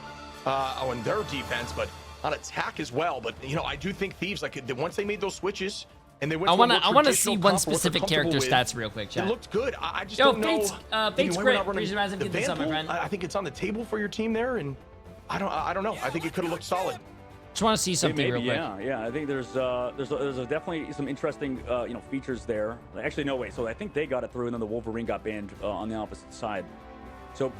[SPEAKER 18] on their defense, but on attack as well. But, you know, I do think Thieves, like, once they made those switches and they went
[SPEAKER 3] I want to see one specific character stats real quick, chat.
[SPEAKER 18] It looked good. I just don't know.
[SPEAKER 3] Fate's great. Get this up, my friend.
[SPEAKER 18] I think it's on the table for your team there, and I don't know. I think it could have looked solid.
[SPEAKER 3] Just want to see something real quick.
[SPEAKER 19] Yeah. I think there's definitely some interesting features there. Actually, no way. So I think they got it through, and then the Wolverine got banned on the opposite side. So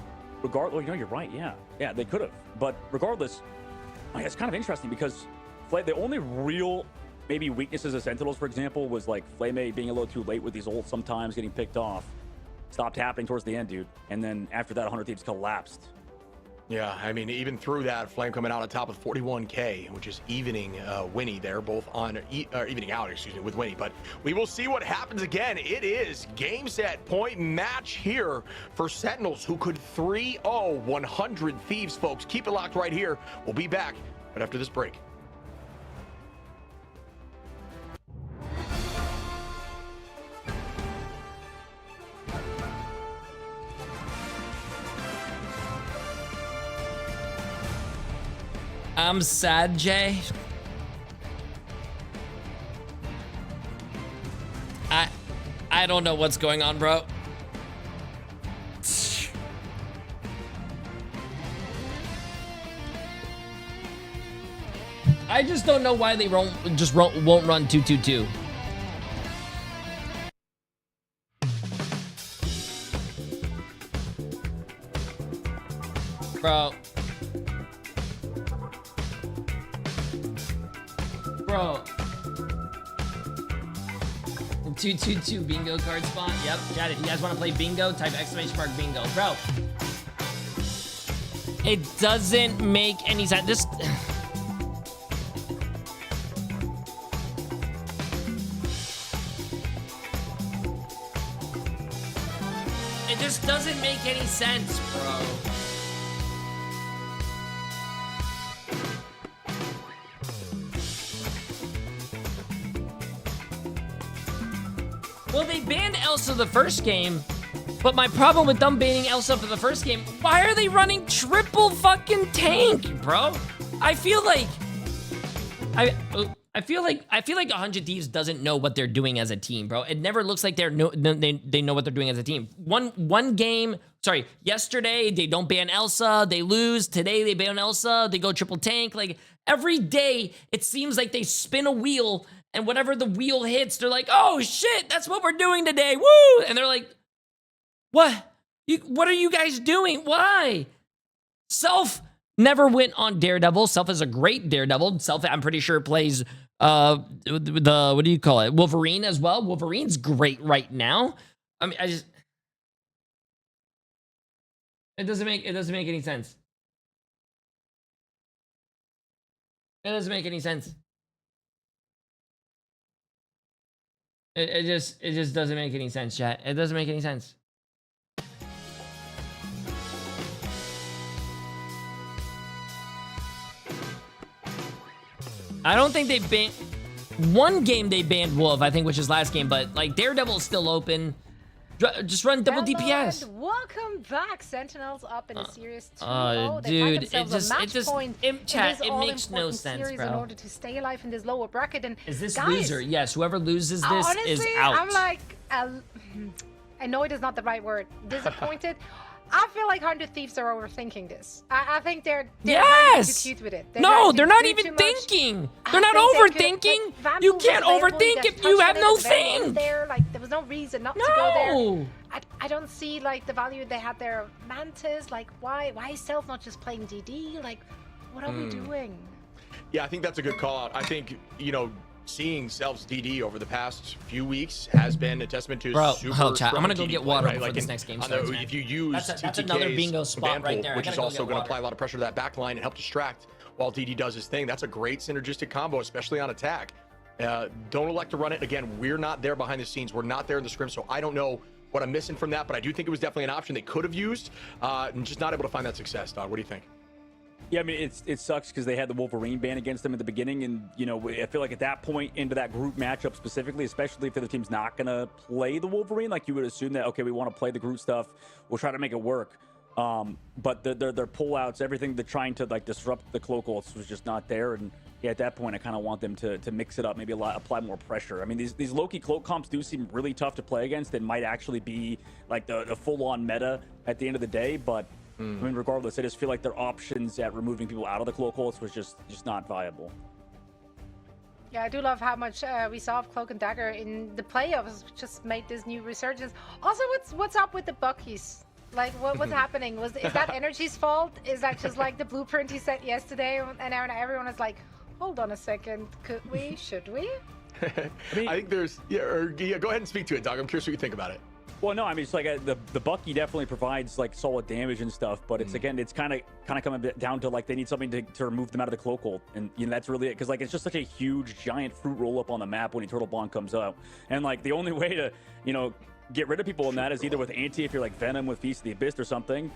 [SPEAKER 19] regardless, you're right. Yeah, they could have. But regardless, it's kind of interesting because the only real maybe weaknesses of Sentinels, for example, was like Flame being a little too late with these ults, sometimes getting picked off. Stopped happening towards the end, dude. And then after that, 100 Thieves collapsed.
[SPEAKER 18] Yeah, I mean, even through that, Flame coming out on top with 41K, which is evening Winnie there, both on, evening out, excuse me, with Winnie. But we will see what happens again. It is game set point match here for Sentinels, who could 3-0 100 Thieves, folks. Keep it locked right here. We'll be back right after this break.
[SPEAKER 3] I'm sad, Jay. I don't know what's going on, bro. I just don't know why they won't run 2-2-2. Bro. 2-2-2 bingo card spawn. Yep, chat, if you guys want to play bingo, type ! bingo. Bro, it doesn't make any sense. This it just doesn't make any sense, bro. Well, they banned Elsa the first game, but my problem with them banning Elsa for the first game, why are they running triple fucking tank, bro? I feel like 100 Thieves doesn't know what they're doing as a team, bro. It never looks like they know what they're doing as a team. One game, sorry, yesterday they don't ban Elsa, they lose. Today they ban Elsa, they go triple tank. Like every day, it seems like they spin a wheel. And whatever the wheel hits, they're like, oh shit, that's what we're doing today, woo! And they're like, what? What are you guys doing? Why? Self never went on Daredevil. Self is a great Daredevil. Self, I'm pretty sure, plays what do you call it? Wolverine as well. Wolverine's great right now. I mean, it doesn't make any sense. It doesn't make any sense. It just doesn't make any sense, chat. It doesn't make any sense. I don't think they banned... One game they banned Wolf, I think, which is last game, but, like, Daredevil is still open. Just run double DPS.
[SPEAKER 20] And welcome back, Sentinels up in a series 2.
[SPEAKER 3] Dude, it makes no sense, bro.
[SPEAKER 20] In order to stay alive in this lower bracket, and
[SPEAKER 3] is this loser? Yes, whoever loses this
[SPEAKER 20] honestly,
[SPEAKER 3] is out.
[SPEAKER 20] I'm like, annoyed is not the right word. Disappointed. I feel like 100 Thieves are overthinking this. I think they're too cute with it.
[SPEAKER 3] They're not even thinking. They're not overthinking. You can't overthink if you have no thing.
[SPEAKER 20] There was no reason not to go there. I don't see like the value they had there. Mantis, like why is Self not just playing DD? Like, what are we doing?
[SPEAKER 18] Yeah, I think that's a good call out. I think, seeing Self's DD over the past few weeks has been a testament to super
[SPEAKER 3] chat. I'm gonna go get water before
[SPEAKER 18] like
[SPEAKER 3] this next game starts,
[SPEAKER 18] if you use
[SPEAKER 3] that's another bingo spot right there.
[SPEAKER 18] Which is also going to apply a lot of pressure to that back line and help distract while DD does his thing. That's a great synergistic combo, especially on attack. Don't elect to run it. Again, we're not there behind the scenes. We're not there in the scrim, so I don't know what I'm missing from that, but I do think it was definitely an option they could have used, and just not able to find that success. Dog, what do you think?
[SPEAKER 19] Yeah, I mean, it sucks because they had the Wolverine ban against them at the beginning, and, you know, I feel like at that point into that group matchup specifically, especially if the other team's not going to play the Wolverine, like you would assume that, okay, we want to play the group stuff, we'll try to make it work. But their pullouts, everything they're trying to, like, disrupt the cloak ults was just not there, and yeah, at that point, I kind of want them to mix it up, maybe apply more pressure. I mean, these low-key cloak comps do seem really tough to play against. It might actually be, like, the full-on meta at the end of the day, but I mean, regardless, I just feel like their options at removing people out of the cloak ults was just not viable.
[SPEAKER 20] Yeah, I do love how much we saw of Cloak and Dagger in the playoffs, just made this new resurgence. Also, what's up with the Buckies? Like, what's happening? Is that Energy's fault? Is that just like the blueprint he set yesterday? And everyone is like, hold on a second, could we? Should we?
[SPEAKER 18] I think there's go ahead and speak to it, Doug. I'm curious what you think about it.
[SPEAKER 19] Well, no, I mean, it's like the Bucky definitely provides like solid damage and stuff, but it's again, it's kind of coming down to like they need something to remove them out of the cloak ult, and you know that's really it, because like it's just such a huge giant fruit roll up on the map when Eternal Bond comes out, and like the only way to get rid of people in that is either with anti if you're like Venom with Feast of the Abyss or something,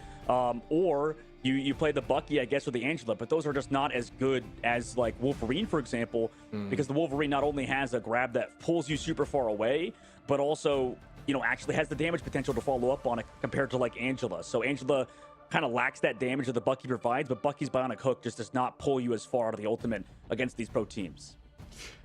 [SPEAKER 19] or you play the Bucky, I guess, with the Angela, but those are just not as good as like Wolverine, for example, because the Wolverine not only has a grab that pulls you super far away, but also actually has the damage potential to follow up on it compared to like Angela. So Angela kind of lacks that damage that the Bucky provides, but Bucky's bionic hook just does not pull you as far out of the ultimate against these pro teams.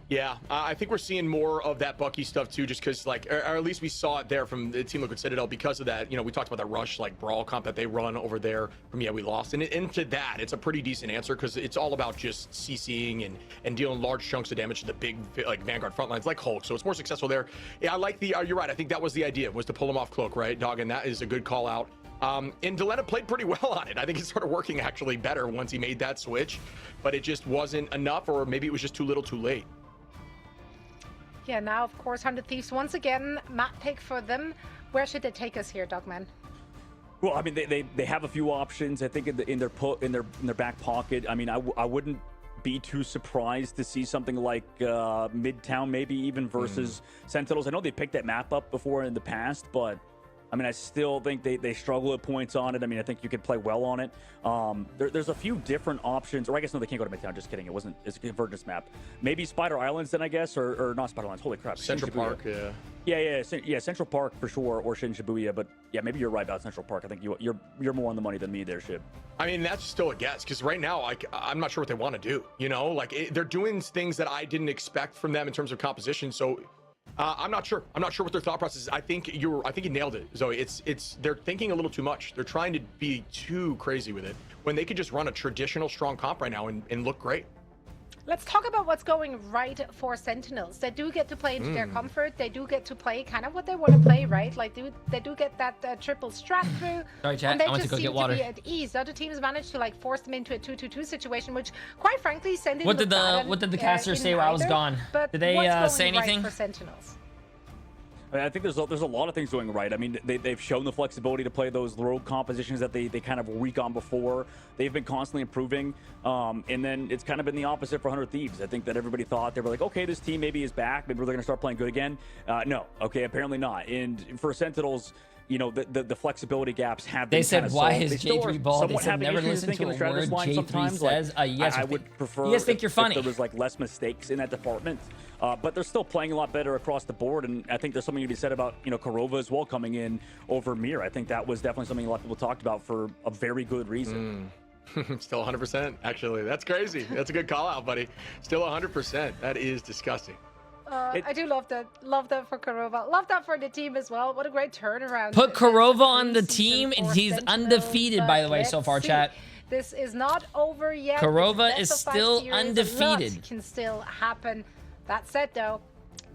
[SPEAKER 18] Yeah, I think we're seeing more of that Bucky stuff too, just because, like, or at least we saw it there from the Team Liquid Citadel because of that. We talked about that Rush, like, brawl comp that they run over there from We Lost. And into that, it's a pretty decent answer because it's all about just CCing and dealing large chunks of damage to the big, like, Vanguard front lines like Hulk. So it's more successful there. Yeah, I like you're right. I think that was the idea, was to pull him off Cloak, right, Dog? And that is a good call out. And Delena played pretty well on it. I think it started working actually better once he made that switch, but it just wasn't enough, or maybe it was just too little too late.
[SPEAKER 20] Yeah, now, of course, 100 Thieves once again, map pick for them. Where should they take us here, Dogman?
[SPEAKER 19] Well, I mean, they have a few options, I think, in their back pocket. I mean, I wouldn't be too surprised to see something like Midtown, maybe even versus Sentinels. I know they picked that map up before in the past, but I mean, I still think they struggle at points on it. I mean, I think you could play well on it. There's a few different options, or I guess no, they can't go to Midtown. Just kidding. It's a convergence map. Maybe Spider Islands then, I guess, or not Spider Islands. Holy crap.
[SPEAKER 18] Central Park, yeah.
[SPEAKER 19] Yeah, Central Park for sure, or Shin Shibuya. But yeah, maybe you're right about Central Park. I think you're more on the money than me there, Shib.
[SPEAKER 18] I mean, that's still a guess, because right now, I'm not sure what they want to do. They're doing things that I didn't expect from them in terms of composition. So I'm not sure. I'm not sure what their thought process is. I think you nailed it, Zoe. They're thinking a little too much. They're trying to be too crazy with it when they could just run a traditional strong comp right now and look great.
[SPEAKER 20] Let's talk about what's going right for Sentinels. They do get to play into their comfort. They do get to play kind of what they want to play, right? Like they do get that triple strat through.
[SPEAKER 3] Sorry, chat.
[SPEAKER 20] And they
[SPEAKER 3] I went
[SPEAKER 20] just
[SPEAKER 3] to go get water.
[SPEAKER 20] To be at ease. Other teams managed to like force them into a 2-2-2 situation, which, quite frankly, Sentinels.
[SPEAKER 3] What did the caster say while I was gone? Did they say anything?
[SPEAKER 20] Right for Sentinels?
[SPEAKER 19] I think there's a lot of things going right. I mean, they've shown the flexibility to play those rogue compositions that they kind of were weak on before. They've been constantly improving. And then it's kind of been the opposite for 100 Thieves. I think that everybody thought, they were like, okay, this team maybe is back. Maybe they're going to start playing good again. No, okay, apparently not. And for Sentinels, the flexibility gaps have been.
[SPEAKER 3] They said, why is Jay3 VODs? They said, never listen to a word Jay3 says.
[SPEAKER 19] I would prefer.
[SPEAKER 3] You guys think you're funny?
[SPEAKER 19] If there was like less mistakes in that department. But they're still playing a lot better across the board, and I think there's something to be said about Korova as well coming in over Mir. I think that was definitely something a lot of people talked about for a very good reason.
[SPEAKER 18] Still 100%, actually. That's crazy. That's a good call out, buddy. Still 100%. That is disgusting.
[SPEAKER 20] I do love that. Love that for Korova. Love that for the team as well. What a great turnaround.
[SPEAKER 3] Put Korova on the team, and he's undefeated, by the way, so far, chat.
[SPEAKER 20] This is not over yet.
[SPEAKER 3] Korova is still undefeated.
[SPEAKER 20] Can still happen. That said, though,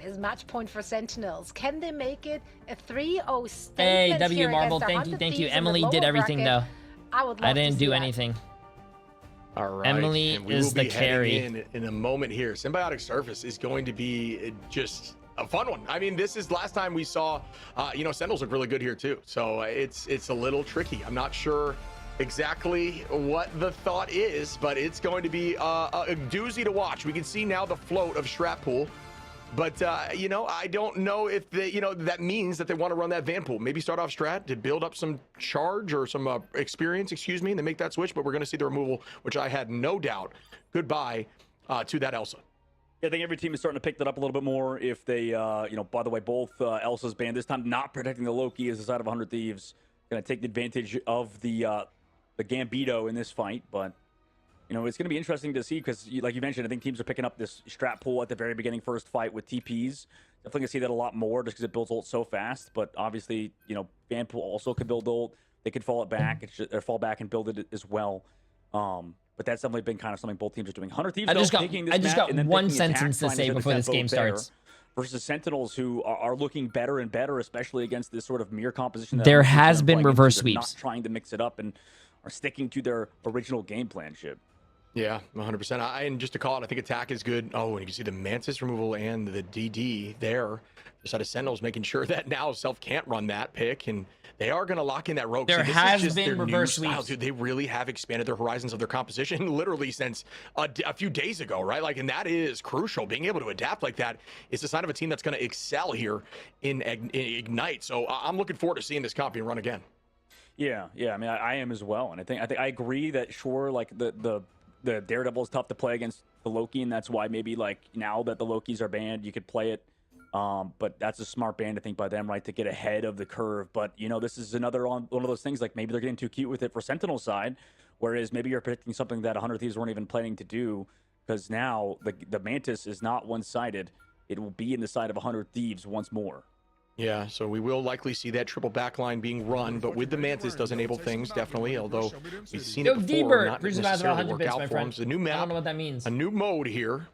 [SPEAKER 20] is match point for Sentinels. Can they make it a 3-0 statement?
[SPEAKER 3] Hey, W Marble, thank you. Emily did everything though.
[SPEAKER 20] I
[SPEAKER 3] didn't do anything.
[SPEAKER 18] All right,
[SPEAKER 3] Emily is the carry.
[SPEAKER 18] In a moment here, Symbiotic Surface is going to be just a fun one. I mean, this is last time we saw, Sentinels look really good here too. So it's a little tricky. I'm not sure exactly what the thought is, but it's going to be a doozy to watch. We can see now the float of Strat Pool, but you know, I don't know if that means that they want to run that Van Pool. Maybe start off Strat to build up some charge or some experience, excuse me, and then make that switch. But we're going to see the removal, which I had no doubt. Goodbye to that Elsa.
[SPEAKER 19] I think every team is starting to pick that up a little bit more. If they, by the way, both Elsa's banned this time, not protecting the Loki as the side of 100 Thieves, going to take advantage of the Gambito in this fight. But you know, it's going to be interesting to see because, like you mentioned, I think teams are picking up this Strat Pool at the very beginning first fight with TPs. Definitely going to see that a lot more just because it builds ult so fast. But obviously, you know, Van Pool also could build ult. They could fall back and build it as well. But that's definitely been kind of something both teams are doing. 100 Thieves,
[SPEAKER 3] I just got one sentence to say before this game starts.
[SPEAKER 19] Versus Sentinels, who are looking better and better, especially against this sort of mirror composition.
[SPEAKER 3] There has been reverse sweeps.
[SPEAKER 19] Not trying to mix it up and are sticking to their original game plan.
[SPEAKER 18] Yeah, 100%. And just to call it, I think attack is good. Oh, and you can see the Mantis removal and the DD there. The side of Sentinels making sure that now Self can't run that pick, and they are going to lock in that rogue.
[SPEAKER 3] There has been reverse sweeps.
[SPEAKER 18] Dude, they really have expanded their horizons of their composition literally since a few days ago, right? Like, and that is crucial. Being able to adapt like that is a sign of a team that's going to excel here in Ignite. So I'm looking forward to seeing this comp being run again.
[SPEAKER 19] Yeah. I mean, I am as well, and I think I agree that sure, like the Daredevil is tough to play against the Loki, and that's why maybe like now that the Lokis are banned, you could play it. But that's a smart ban, I think, by them, right, to get ahead of the curve. But, you know, this is another one of those things, like maybe they're getting too cute with it for Sentinel's side, whereas maybe you're predicting something that 100 Thieves weren't even planning to do, because now the Mantis is not one-sided. It will be in the side of 100 Thieves once more.
[SPEAKER 18] Yeah, so we will likely see that triple backline being run, but with the Mantis does enable things, definitely, although we've seen it before, not necessarily work out for them. It's a new map,
[SPEAKER 3] I don't know what that means.
[SPEAKER 18] A new mode here.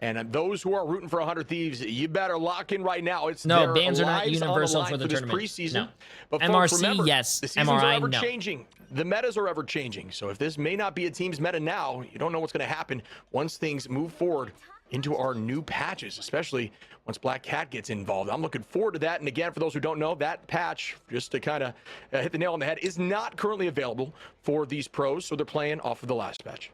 [SPEAKER 18] And those who are rooting for 100 Thieves, you better lock in right now. It's
[SPEAKER 3] no, bans are not universal for the tournament.
[SPEAKER 18] Preseason.
[SPEAKER 3] No.
[SPEAKER 18] But
[SPEAKER 3] MRC,
[SPEAKER 18] folks, remember,
[SPEAKER 3] yes.
[SPEAKER 18] The seasons
[SPEAKER 3] MRI,
[SPEAKER 18] are ever
[SPEAKER 3] no.
[SPEAKER 18] changing. The metas are ever changing. So if this may not be a team's meta now, you don't know what's going to happen once things move forward into our new patches, especially once Black Cat gets involved. I'm looking forward to that. And again, for those who don't know, that patch, just to kind of hit the nail on the head, is not currently available for these pros. So they're playing off of the last patch.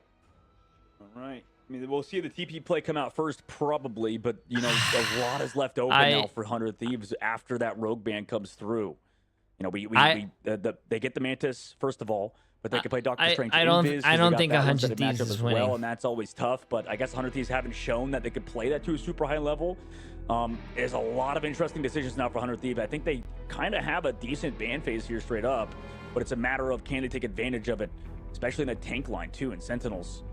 [SPEAKER 19] All right. I mean, we'll see the TP play come out first, probably, but, you know, a lot is left open now for 100 Thieves after that rogue ban comes through. You know, they get the Mantis, first of all, but they can play Doctor Strange.
[SPEAKER 3] I don't think 100 Thieves is winning.
[SPEAKER 19] Well, and that's always tough, but I guess 100 Thieves haven't shown that they could play that to a super high level. There's a lot of interesting decisions now for 100 Thieves. I think they kind of have a decent ban phase here straight up, but it's a matter of can they take advantage of it, especially in the tank line, too, and Sentinels.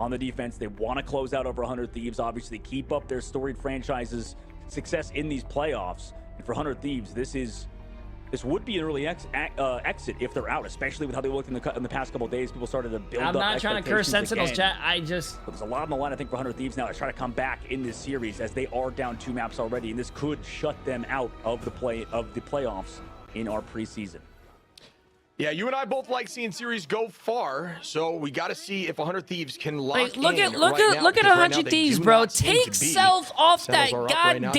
[SPEAKER 19] On the defense, they want to close out over 100 Thieves, obviously keep up their storied franchise's success in these playoffs. And for 100 Thieves, this would be an early exit if they're out, especially with how they looked in the past couple of days. People started to build up.
[SPEAKER 3] I'm not trying to curse Sentinels, chat.
[SPEAKER 19] But there's a lot on the line, I think, for 100 Thieves now to try to come back in this series, as they are down 2 maps already, and this could shut them out of the playoffs in our preseason.
[SPEAKER 18] Yeah, you and I both like seeing series go far, so we got to see if 100 Thieves can lock
[SPEAKER 3] look
[SPEAKER 18] in.
[SPEAKER 3] Look at 100 Thieves, bro. Take Self off that goddamn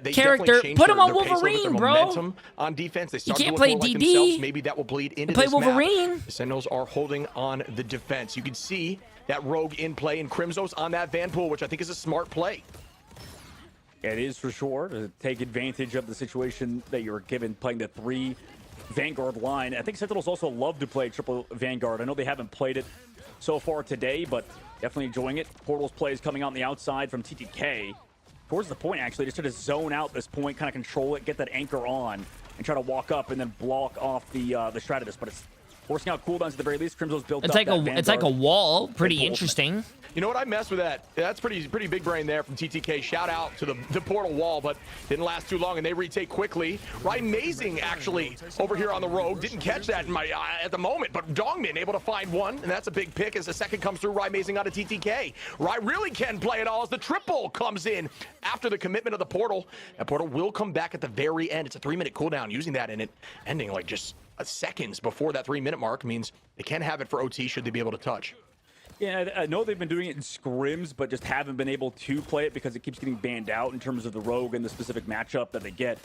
[SPEAKER 3] character. Put him on Wolverine, bro.
[SPEAKER 18] On defense, they
[SPEAKER 3] you can't play DD.
[SPEAKER 18] Maybe that will bleed into
[SPEAKER 3] play
[SPEAKER 18] this
[SPEAKER 3] Wolverine.
[SPEAKER 18] Map. The Sentinels are holding on the defense. You can see that rogue in play, and Crimzo's on that Van Pool, which I think is a smart play.
[SPEAKER 19] It is for sure to take advantage of the situation that you were given playing the 3 Vanguard line. I think Sentinels also love to play triple Vanguard. I know they haven't played it so far today, but definitely enjoying it. Portal's plays coming out on the outside from TTK. Towards the point, actually, just try to zone out this point, kind of control it, get that anchor on, and try to walk up and then block off the Stratus. But it's forcing out cooldowns at the very least. Crimzo's built up.
[SPEAKER 3] It's like a wall. Pretty interesting.
[SPEAKER 18] You know what? I messed with that. That's pretty big brain there from TTK. Shout out to the portal wall, but didn't last too long, and they retake quickly. Right, amazing actually over here on the road. Didn't catch that in my at the moment, but Dongmin able to find one, and that's a big pick as the second comes through. Right, amazing out of TTK. Right, really can play it all as the triple comes in after the commitment of the portal. That portal will come back at the very end. It's a 3-minute cooldown using that in it, ending like just seconds before that 3-minute mark means they can have it for OT should they be able to touch.
[SPEAKER 19] Yeah, I know they've been doing it in scrims, but just haven't been able to play it because it keeps getting banned out in terms of the rogue and the specific matchup that they get.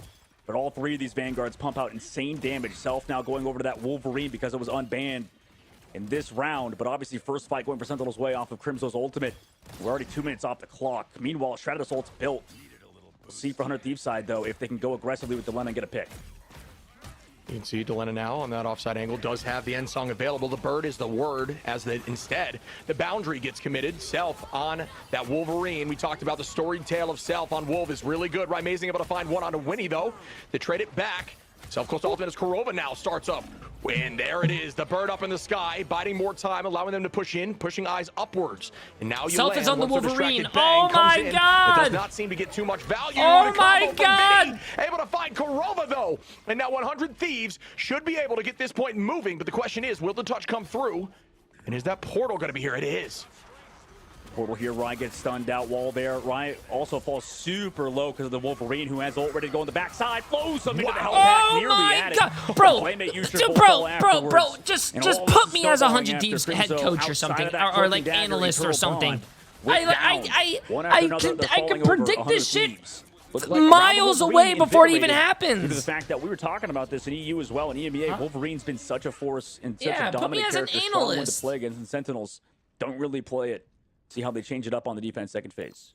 [SPEAKER 19] But all 3 of these Vanguards pump out insane damage. Self now going over to that Wolverine because it was unbanned. in this round, but obviously first fight going for Sentinel's way off of Crimso's ultimate. We're already 2 minutes off the clock. Meanwhile, Stratus ult's built. We'll see for 100 Thieves side, though, if they can go aggressively with Delena and get a pick.
[SPEAKER 18] You can see Delena now on that offside angle does have the end song available. The bird is the word, as that instead the boundary gets committed. Self on that Wolverine. We talked about the storied tale of Self on Wolf is really good. Right, amazing, able to find one on a Winnie though. They trade it back. Self close to ultimate as Kurova now starts up. And there it is, the bird up in the sky, biding more time, allowing them to push in, pushing eyes upwards. And now you
[SPEAKER 3] Self
[SPEAKER 18] land.
[SPEAKER 3] is on the
[SPEAKER 18] Once
[SPEAKER 3] Wolverine.
[SPEAKER 18] bang
[SPEAKER 3] Oh my
[SPEAKER 18] comes in,
[SPEAKER 3] god!
[SPEAKER 18] It does not seem to get too much value.
[SPEAKER 3] Oh
[SPEAKER 18] The
[SPEAKER 3] my
[SPEAKER 18] combo from
[SPEAKER 3] god!
[SPEAKER 18] Vinny, able to find Kurova though. And now 100 Thieves should be able to get this point moving. But the question is, will the touch come through? And is that portal going to be here? It is.
[SPEAKER 19] Portal here, Ryan gets stunned out wall there. Ryan also falls super low because of the Wolverine, who has ult ready to go on the backside. Flows him into the hell pack, nearly at it.
[SPEAKER 3] Bro, just put me as a 100 Thieves head coach or something, or like analyst or something. I can predict this shit miles away before it even happens.
[SPEAKER 19] Due to the fact that we were talking about this in EU as well, in EMEA, Wolverine's been such a force and such a dominant character, strong one to play against, and Sentinels don't really play it. See how they change it up on the defense second phase.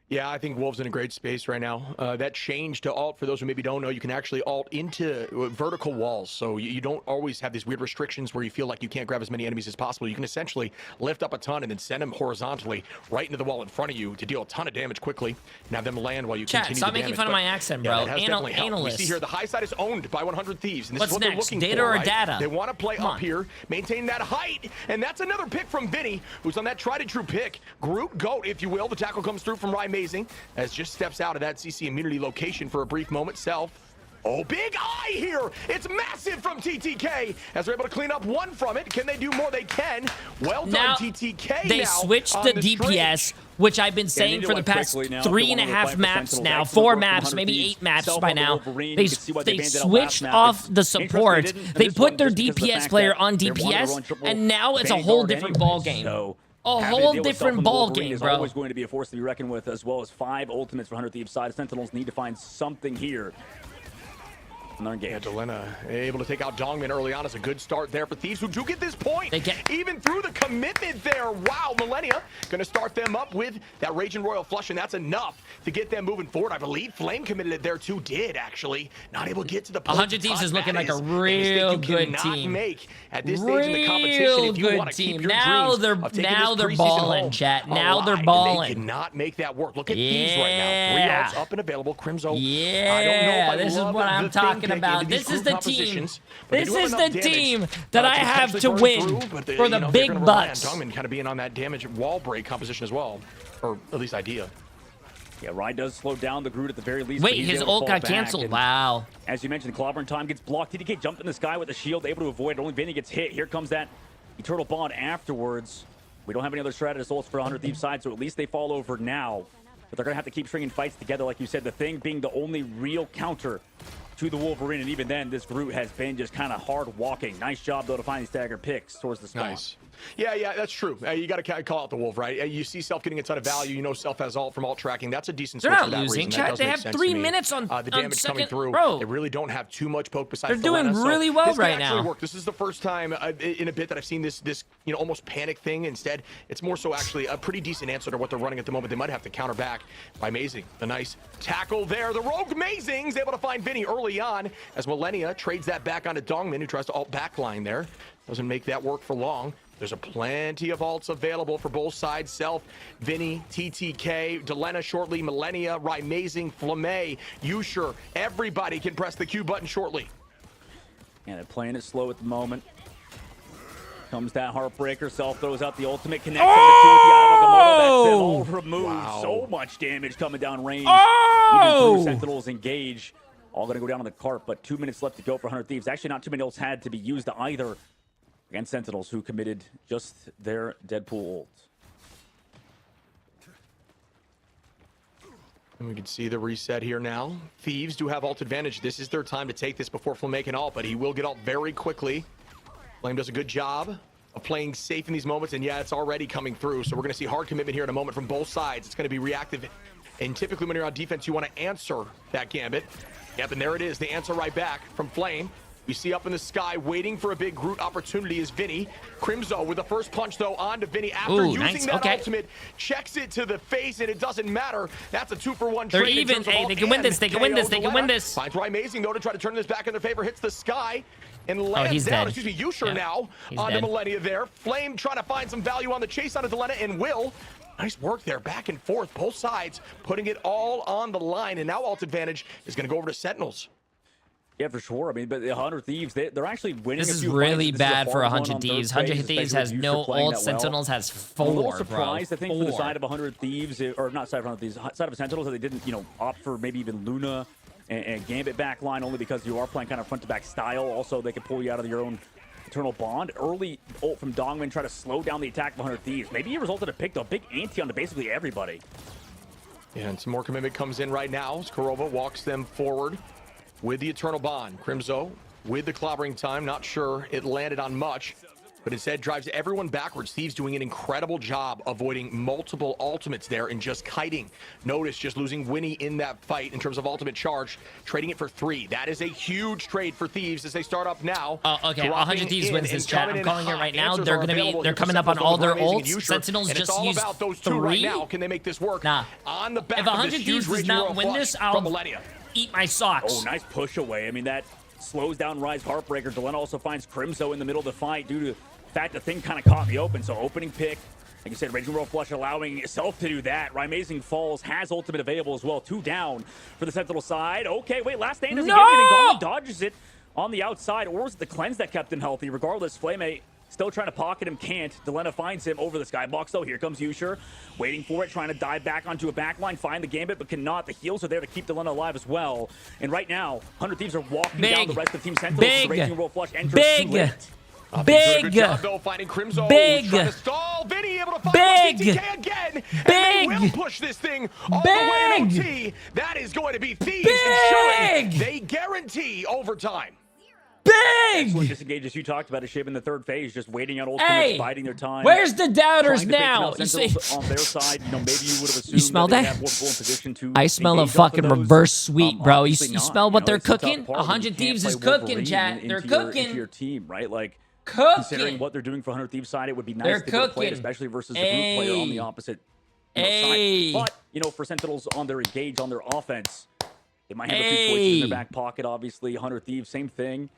[SPEAKER 18] Yeah, I think Wolves in a great space right now. That change to ult, for those who maybe don't know, you can actually ult into vertical walls. So you don't always have these weird restrictions where you feel like you can't grab as many enemies as possible. You can essentially lift up a ton and then send them horizontally right into the wall in front of you to deal a ton of damage quickly and have them land while you continue
[SPEAKER 3] stop
[SPEAKER 18] the
[SPEAKER 3] making
[SPEAKER 18] damage.
[SPEAKER 3] fun of my accent, bro.
[SPEAKER 18] Analyst. We see here the high side is owned by 100 Thieves. And this
[SPEAKER 3] What's
[SPEAKER 18] is what they're
[SPEAKER 3] next?
[SPEAKER 18] looking
[SPEAKER 3] Data
[SPEAKER 18] for,
[SPEAKER 3] or
[SPEAKER 18] right?
[SPEAKER 3] data?
[SPEAKER 18] They want to play up here, maintain that height, and that's another pick from Vinny, who's on that tried and true pick. Groot Goat, if you will. The tackle comes through from Rye Amazing as just steps out of that CC immunity location for a brief moment. Self. Oh, big eye here. It's massive from TTK as they're able to clean up one from it. Can they do more? They can. Well done,
[SPEAKER 3] now,
[SPEAKER 18] TTK.
[SPEAKER 3] They switched the DPS, which I've been saying for the past 3.5 maps now, 4 maps, maybe 8 maps by now. They switched off the support. They put their DPS player on DPS, and now it's a whole different ball game. A whole different ball game, bro.
[SPEAKER 19] Always going to be a force to be reckoned with, as well as 5 ultimates for 100 Thieves side. Sentinels need to find something here. Another game.
[SPEAKER 18] Yeah, Delena able to take out Dongman early on. Is a good start there for Thieves, who do get this point. Even through the commitment there. Wow, Millennia going to start them up with that Raging Royal Flush, and that's enough to get them moving forward. I believe Flame committed it there too. Did actually not able to get to the point.
[SPEAKER 3] 100 Thieves is looking like a real good team.
[SPEAKER 18] Make at this stage in the competition, if you want to keep your dreams
[SPEAKER 3] now they're balling, chat. Now they're balling.
[SPEAKER 18] They cannot make that work. Look at Thieves right now. 3 ults up and available. Crimzo.
[SPEAKER 3] Yeah,
[SPEAKER 18] I don't know if I
[SPEAKER 3] this is
[SPEAKER 18] love
[SPEAKER 3] what I'm talking about. This is the team. This is the team that I have to win for the big bucks.
[SPEAKER 18] Dongman kind of being on that damage wall break composition as well, or at least idea.
[SPEAKER 19] Yeah, Ryan does slow down the Groot at the very least.
[SPEAKER 3] Wait, his ult got canceled. Wow.
[SPEAKER 19] As you mentioned, clobbering time gets blocked. TDK jumped in the sky with the shield, able to avoid it. Only Vinny gets hit. Here comes that Eternal Bond afterwards. We don't have any other Stratus ults for 100 Thieves side, so at least they fall over now. But they're going to have to keep stringing fights together, like you said. The Thing being the only real counter to the Wolverine, and even then, this Groot has been just kind of hard walking. Nice job, though, to find these stagger picks towards the spawn. Nice.
[SPEAKER 18] Yeah, that's true. You got to call out the Wolf, right? You see Self getting a ton of value. You know Self has ult from ult tracking. That's a decent switch for that reason.
[SPEAKER 3] Chat. They have 3 minutes on
[SPEAKER 18] the damage coming through.
[SPEAKER 3] Bro.
[SPEAKER 18] They really don't have too much poke besides
[SPEAKER 3] They're doing
[SPEAKER 18] Delena,
[SPEAKER 3] really well right now.
[SPEAKER 18] Work. This is the first time in a bit that I've seen this almost panic thing. Instead, it's more so actually a pretty decent answer to what they're running at the moment. They might have to counter back by Amazing. A nice tackle there. The Rogue Amazing's able to find Vinny early on as Millennia trades that back onto Dongman, who tries to ult backline there. Doesn't make that work for long. There's a plenty of ults available for both sides. Self, Vinny, TTK, Delena shortly, Millennia, Rymazing, Flamme, Usher. Everybody can press the Q button shortly.
[SPEAKER 19] And they're playing it slow at the moment. Comes that Heartbreaker. Self throws out the ultimate connect on the two with the Agamotto. That's them all removed. Wow. So much damage coming down range. Even 2 Sentinels engage. All going to go down on the cart, but 2 minutes left to go for 100 Thieves. Actually, not too many ults had to be used either against Sentinels, who committed just their Deadpool ult.
[SPEAKER 18] And we can see the reset here now. Thieves do have ult advantage. This is their time to take this before Flame can ult, but he will get ult very quickly. Flame does a good job of playing safe in these moments, and yeah, it's already coming through. So we're going to see hard commitment here in a moment from both sides. It's going to be reactive, and typically when you're on defense, you want to answer that gambit. Yep, and there it is, the answer right back from Flame. We see up in the sky, waiting for a big Groot opportunity is Vinny. Crimzo with the first punch, though, onto Vinny after using that ultimate. Checks it to the face, and it doesn't matter. That's a 2-for-1
[SPEAKER 3] They're
[SPEAKER 18] trade.
[SPEAKER 3] even. Hey, they can win this. They can win this. They can win this.
[SPEAKER 18] Finds Amazing, though, to try to turn this back in their favor. Hits the sky and lands down. Excuse me, Yusher now onto Millennia there. Flame trying to find some value on the chase onto Delena, and Will. Nice work there, back and forth, both sides, putting it all on the line. And now ult advantage is going to go over to Sentinels.
[SPEAKER 19] Yeah, for sure. I mean, but the 100 Thieves, they're actually winning.
[SPEAKER 3] This is really bad for 100 Thieves. 100 Thieves has no ult. Sentinels has 4,
[SPEAKER 19] I'm a little surprised, I think, for the side of 100 Thieves, or not side of 100 Thieves, side of Sentinels, that they didn't, opt for maybe even Luna and Gambit backline, only because you are playing kind of front-to-back style. Also, they could pull you out of your own Eternal Bond. Early ult from Dongmin, try to slow down the attack of 100 Thieves. Maybe he resulted in a pick, though. Big ante on to basically everybody.
[SPEAKER 18] Yeah, and some more commitment comes in right now as Kurova walks them forward with the Eternal Bond. Crimzo with the clobbering time. Not sure it landed on much, but instead drives everyone backwards. Thieves doing an incredible job avoiding multiple ultimates there and just kiting. Notice just losing Winnie in that fight in terms of ultimate charge, trading it for 3. That is a huge trade for Thieves as they start up now.
[SPEAKER 3] Oh, okay. 100 Thieves wins this chat. I'm calling it right now. They're coming up on all their ults. Sentinels just use 3
[SPEAKER 18] right now. Can they make this work?
[SPEAKER 3] Nah.
[SPEAKER 18] On the back
[SPEAKER 3] if 100 Thieves does not win this, I'll eat my socks.
[SPEAKER 19] Oh, nice push away. I mean, that slows down Rise Heartbreaker. Delena also finds Crimzo in the middle of the fight due to the fact the thing kind of caught in the open. So opening pick, like you said, Raging Royal Flush allowing itself to do that. Amazing falls, has ultimate available as well. 2 down for the Sentinel side. Okay, wait, last stand doesn't get anything. Dongmin dodges it on the outside. Or was it the cleanse that kept him healthy? Regardless, Flame still trying to pocket him, can't. Delena finds him over the skybox, though. Here comes Yusher, waiting for it, trying to dive back onto a backline, find the Gambit, but cannot. The heals are there to keep Delena alive as well. And right now, 100 Thieves are walking down the rest of Team Sentinels. The Raging Royal Flush enters too late.
[SPEAKER 18] Big job, finding Crimzo, trying to stall. Vinny able to find TTK again. And they will push this thing all the way in OT. That is going to be Thieves ensuring they guarantee overtime.
[SPEAKER 3] Big!
[SPEAKER 19] Excellent disengages you talked about, Ashib, in the third phase, just waiting on ultimates, biding their time.
[SPEAKER 3] Where's the doubters now?
[SPEAKER 19] You see, on their side, maybe you would have assumed
[SPEAKER 3] smell that? I smell a fucking reverse sweep, bro. You smell what they're cooking? 100 Thieves is cooking, chat. They're cooking.
[SPEAKER 19] Into your team, right? Like,
[SPEAKER 3] cooking.
[SPEAKER 19] Considering what they're doing for 100 Thieves side, it would be nice to get played, especially versus the group player on the opposite side. But, for Sentinels on their engage, on their offense, they might have a few choices in their back pocket, obviously. 100 Thieves, same thing.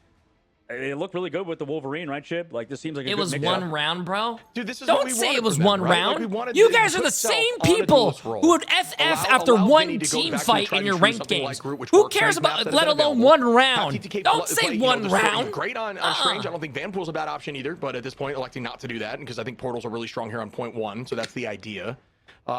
[SPEAKER 19] They look really good with the Wolverine, right, Chip? Like, this seems like a
[SPEAKER 3] it
[SPEAKER 19] good
[SPEAKER 3] was one round, bro.
[SPEAKER 18] Dude, this is
[SPEAKER 3] Don't say it was one round. You guys are the same people who would FF after one team fight in your ranked games. Who cares about, let alone one round? Don't say one round.
[SPEAKER 18] Great on Strange. I don't think Vanpool's a bad option either, but at this point, electing not to do that because I think Portals are really strong here on point 1, so that's the idea.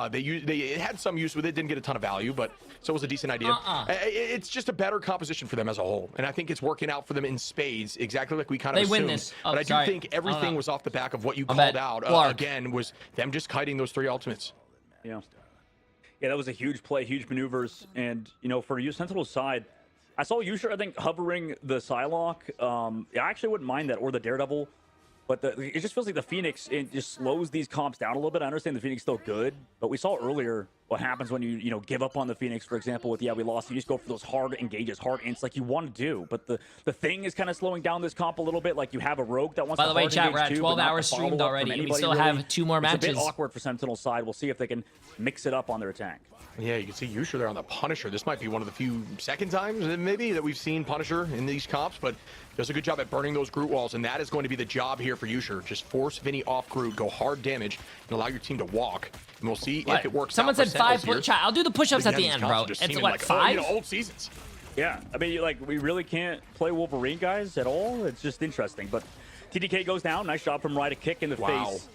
[SPEAKER 18] They had some use with it, didn't get a ton of value, but so it was a decent idea. It's just a better composition for them as a whole, and I think it's working out for them in spades, exactly like we kind of assumed.
[SPEAKER 3] Win this.
[SPEAKER 18] But I do think everything was off the back of what you called out. Again, was them just kiting those 3 ultimates.
[SPEAKER 19] Yeah, that was a huge play, huge maneuvers, and for you Sentinel's side, I saw Yusher, I think, hovering the Psylocke. I actually wouldn't mind that, or the Daredevil. But it just feels like the Phoenix, it just slows these comps down a little bit. I understand the Phoenix is still good, but we saw earlier what happens when you give up on the Phoenix, for example, with, we lost. You just go for those hard engages, hard ints like you want to do. But the thing is kind of slowing down this comp a little bit. Like, you have a Rogue that wants to hard engage too. By the way, chat, we're at 12
[SPEAKER 3] hours streamed already. We still have 2 more matches.
[SPEAKER 19] It's a bit awkward for Sentinel's side. We'll see if they can mix it up on their attack.
[SPEAKER 18] Yeah, you can see Yusher there on the Punisher. This might be one of the few second times maybe that we've seen Punisher in these comps, but does a good job at burning those Groot walls, and that is going to be the job here for Yusher. Just force Vinny off Groot, go hard damage, and allow your team to walk. And we'll see if it works.
[SPEAKER 3] Someone said 5 chat. I'll do the push-ups at the end, bro. It's what, 5?
[SPEAKER 18] Old seasons.
[SPEAKER 19] Yeah, I mean, we really can't play Wolverine, guys, at all. It's just interesting. But TDK goes down. Nice job from Ride, a kick in the face.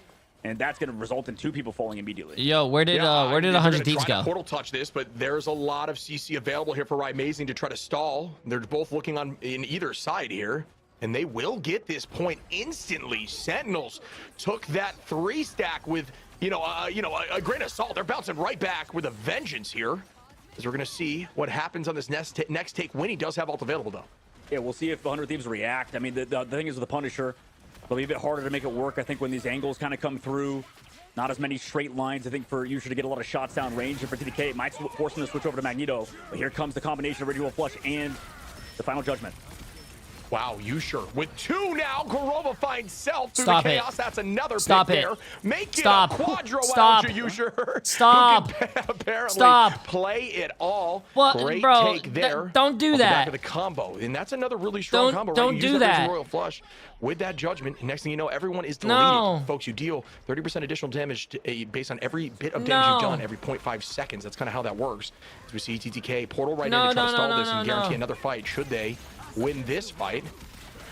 [SPEAKER 19] And that's going to result in 2 people falling immediately.
[SPEAKER 3] Yo, where did 100 Thieves go?
[SPEAKER 18] Portal touch this, but there's a lot of CC available here for Amazing to try to stall. They're both looking on in either side here, and they will get this point instantly. Sentinels took that 3-stack with a great assault. They're bouncing right back with a vengeance here, as we're going to see what happens on this next take. Winnie does have ult available though.
[SPEAKER 19] Yeah, we'll see if 100 Thieves react. I mean, the thing is with the Punisher, it'll be a bit harder to make it work, I think, when these angles kind of come through. Not as many straight lines, I think, for Yusher to get a lot of shots down range. And for TDK, it might force him to switch over to Magneto. But here comes the combination of Original Flush and the Final Judgment.
[SPEAKER 18] Wow, Yusher with 2 now. Korova finds Self through
[SPEAKER 3] Stop
[SPEAKER 18] the
[SPEAKER 3] it.
[SPEAKER 18] chaos. That's another
[SPEAKER 3] Stop
[SPEAKER 18] pick
[SPEAKER 3] it.
[SPEAKER 18] there. Make
[SPEAKER 3] Stop.
[SPEAKER 18] it a quadro
[SPEAKER 3] Stop.
[SPEAKER 18] out of Yusher.
[SPEAKER 3] Stop.
[SPEAKER 18] Who can apparently
[SPEAKER 3] Stop.
[SPEAKER 18] play it all.
[SPEAKER 3] What,
[SPEAKER 18] Great
[SPEAKER 3] bro?
[SPEAKER 18] take there.
[SPEAKER 3] Don't do
[SPEAKER 18] Off the back
[SPEAKER 3] that.
[SPEAKER 18] of the combo, and that's another really strong combo.
[SPEAKER 3] Don't
[SPEAKER 18] right?
[SPEAKER 3] do
[SPEAKER 18] Use
[SPEAKER 3] that.
[SPEAKER 18] Royal Flush with that judgment. And next thing you know, everyone is deleted.
[SPEAKER 3] No.
[SPEAKER 18] Folks, you deal 30% additional damage based on every bit of damage you've done every 0.5 seconds. That's kind of how that works. As we see TTK portal right in to try to stall this and guarantee another fight. Should they win this fight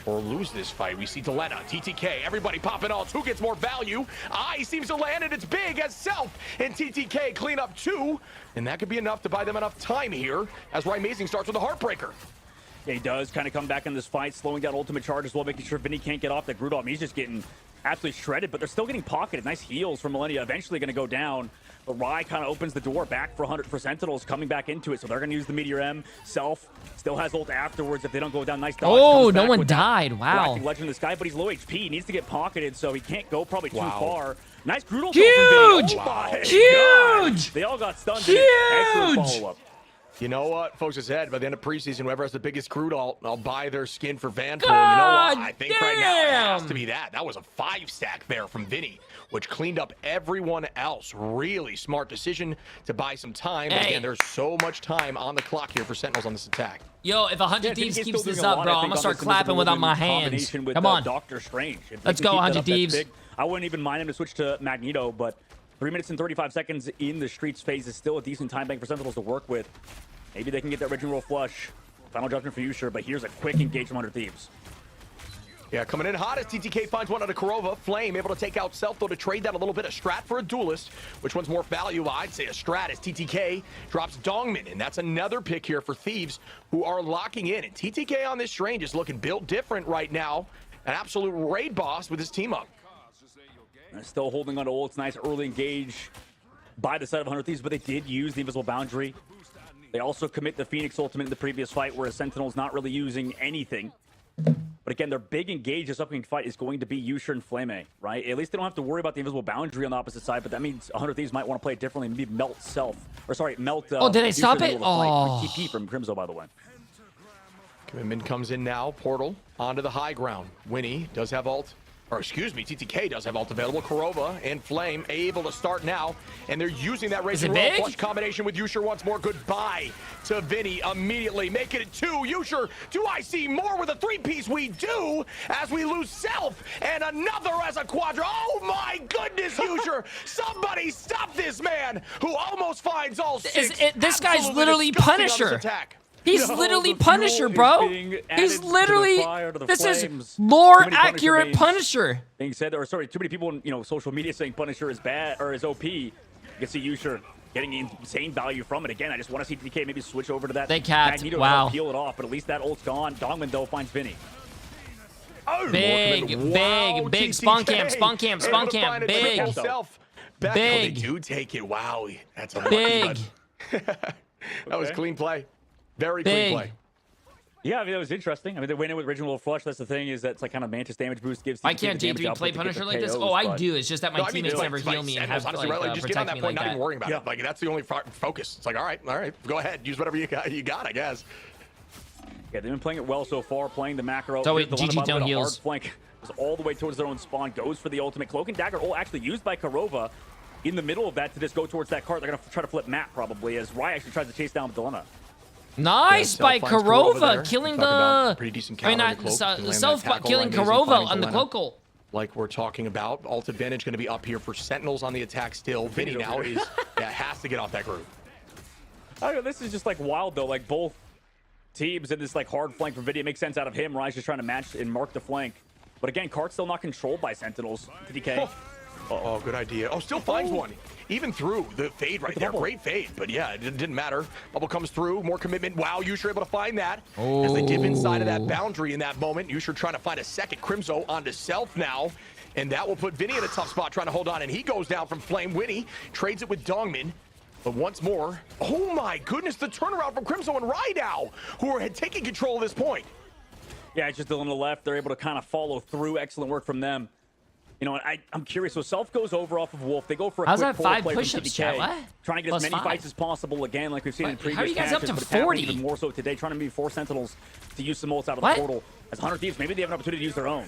[SPEAKER 18] or lose this fight? We see Delena, TTK, everybody popping ults. Who gets more value? I seems to land, and it's big as Self and TTK clean up 2, and that could be enough to buy them enough time here as Amazing starts with a Heartbreaker.
[SPEAKER 19] Yeah, he does kind of come back in this fight, slowing down ultimate charge as well, making sure Vinny can't get off that Grudal. I mean, he's just getting absolutely shredded, but they're still getting pocketed. Nice heals from Millennia, eventually going to go down. But Rai kind of opens the door back for 100 for Sentinels coming back into it, so they're going to use the Meteor M. Self still has ult afterwards if they don't go down. Nice dodge.
[SPEAKER 3] Oh, no one died. Wow.
[SPEAKER 19] Legend, this guy, but he's low HP. He needs to get pocketed, so he can't go probably too far. Nice Grudal.
[SPEAKER 3] Huge! Huge!
[SPEAKER 19] They all got stunned.
[SPEAKER 3] Huge!
[SPEAKER 19] Excellent follow-up.
[SPEAKER 18] You know what, folks, I said by the end of preseason, whoever has the biggest Grudal, I'll buy their skin for Vanpool. You know what? I think right now it has to be that. That was a 5-stack there from Vinny, which cleaned up everyone else. Really smart decision to buy some time.
[SPEAKER 3] Hey.
[SPEAKER 18] Again, there's so much time on the clock here for Sentinels on this attack.
[SPEAKER 3] Yo, if 100 Thieves keeps this up, bro, I'm gonna start clapping without my hands. Come on.
[SPEAKER 19] Doctor Strange.
[SPEAKER 3] Let's go, 100 Thieves.
[SPEAKER 19] I wouldn't even mind him to switch to Magneto, but 3 minutes and 35 seconds in the Streets phase is still a decent time bank for Sentinels to work with. Maybe they can get that Original Flush. Final judgment for you, sure, but here's a quick engage from 100 Thieves.
[SPEAKER 18] Yeah, coming in hot as TTK finds one out of Korova. Flame able to take out Self, though, to trade that a little bit. A Strat for a Duelist. Which one's more valuable? I'd say a Strat as TTK drops Dongmin. And that's another pick here for Thieves who are locking in. And TTK on this range is looking built different right now. An absolute raid boss with his team up.
[SPEAKER 19] Still holding on to ults. Nice early engage by the side of 100 Thieves, but they did use the Invisible Boundary. They also commit the Phoenix ultimate in the previous fight, whereas Sentinel's not really using anything. But again, their big engage this upcoming fight is going to be Yusher and Flame, right? At least they don't have to worry about the Invisible Boundary on the opposite side, but that means 100 Thieves might want to play it differently and maybe melt Self. Or sorry, melt...
[SPEAKER 3] oh, did they stop it?
[SPEAKER 19] Oh. TP from Crimzo, by the way.
[SPEAKER 18] Commitment comes in now. Portal onto the high ground. Winnie does have ult. Or excuse me, TTK does have ult available. Korova and Flame able to start now. And they're using that Razor Royal Flush combination with Yusher once more. Goodbye to Vinny immediately. Making it 2. Yusher, do I see more with a 3-piece? We do, as we lose Self. And another as a quadra. Oh my goodness, Yusher. Somebody stop this man who almost finds all 6.
[SPEAKER 3] This guy's literally Punisher. He's literally Punisher, bro. He's literally, this is lore accurate Punisher.
[SPEAKER 19] Being said, or sorry, too many people in social media saying Punisher is bad or is OP. You can see Yusher getting insane value from it. Again, I just want to see TK maybe switch over to that.
[SPEAKER 3] They capped.
[SPEAKER 19] Magneto
[SPEAKER 3] Wow.
[SPEAKER 19] to peel it off, but at least that ult's gone. Dongman though finds Vinny.
[SPEAKER 18] Oh,
[SPEAKER 3] big spawn camp, big.
[SPEAKER 18] They do take it. Wow, that's a
[SPEAKER 3] big.
[SPEAKER 18] That was clean play. Very clean play.
[SPEAKER 19] Yeah, I mean, that was interesting. I mean, they went in with Original Flush. That's the thing, is that's like kind of Mantis damage boost gives.
[SPEAKER 3] Why can't Jay3 play Punisher like this? Oh, I do. It's just that my teammates never heal me and have
[SPEAKER 18] honestly,
[SPEAKER 3] like,
[SPEAKER 18] just get on that point, not even worrying about
[SPEAKER 19] Yeah.
[SPEAKER 18] it. Like that's the only focus. It's like, all right, go ahead, use whatever you got, I guess.
[SPEAKER 19] Yeah, they've been playing it well so far, playing the macro.
[SPEAKER 3] So
[SPEAKER 19] Here's the
[SPEAKER 3] GG
[SPEAKER 19] one
[SPEAKER 3] don't
[SPEAKER 19] hard
[SPEAKER 3] heals.
[SPEAKER 19] flank was all the way towards their own spawn, goes for the ultimate. Cloak and Dagger, actually used by Korova in the middle of that to just go towards that cart. They're going to try to flip map probably, as Rai actually tries to chase down the Dilemma.
[SPEAKER 3] Nice by Korova, killing the...
[SPEAKER 18] Pretty decent
[SPEAKER 3] I mean, not Self killing Korova on the Cloakle.
[SPEAKER 18] Like we're talking about, ult advantage going to be up here for Sentinels on the attack still. Vinny now is has to get off that group.
[SPEAKER 19] I mean, this is just like wild though. Like both teams in this like hard flank for Vinny. It makes sense out of him. Rai's just trying to match and mark the flank. But again, Cart's still not controlled by Sentinels. TDK.
[SPEAKER 18] Oh, good idea. Oh, still finds one. Even through the fade right there. Great fade. But yeah, it didn't matter. Bubble comes through. More commitment. Wow, Yusher able to find that. As they dip inside of that boundary in that moment. Yusher trying to find a second Crimzo onto Self now. And that will put Vinny in a tough spot trying to hold on. And he goes down from Flame. Winnie trades it with Dongmin. But once more, oh my goodness, the turnaround from Crimzo and Rai now, who are taking control of this point.
[SPEAKER 19] Yeah, it's just on the left. They're able to kind of follow through. Excellent work from them. You know, I'm curious. So Self goes over off of Wolf. They go for a
[SPEAKER 3] How's
[SPEAKER 19] quick
[SPEAKER 3] that 5
[SPEAKER 19] play from
[SPEAKER 3] push-ups,
[SPEAKER 19] TDK,
[SPEAKER 3] chat? What?
[SPEAKER 19] trying to get
[SPEAKER 3] Plus
[SPEAKER 19] as many
[SPEAKER 3] 5.
[SPEAKER 19] fights as possible. Again, like we've seen in previous
[SPEAKER 3] How are you guys
[SPEAKER 19] matches,
[SPEAKER 3] up to
[SPEAKER 19] but it's happening
[SPEAKER 3] 40?
[SPEAKER 19] even more so today, trying to maybe force Sentinels to use some ults out of
[SPEAKER 3] What?
[SPEAKER 19] the portal. As 100 Thieves, maybe they have an opportunity to use their own.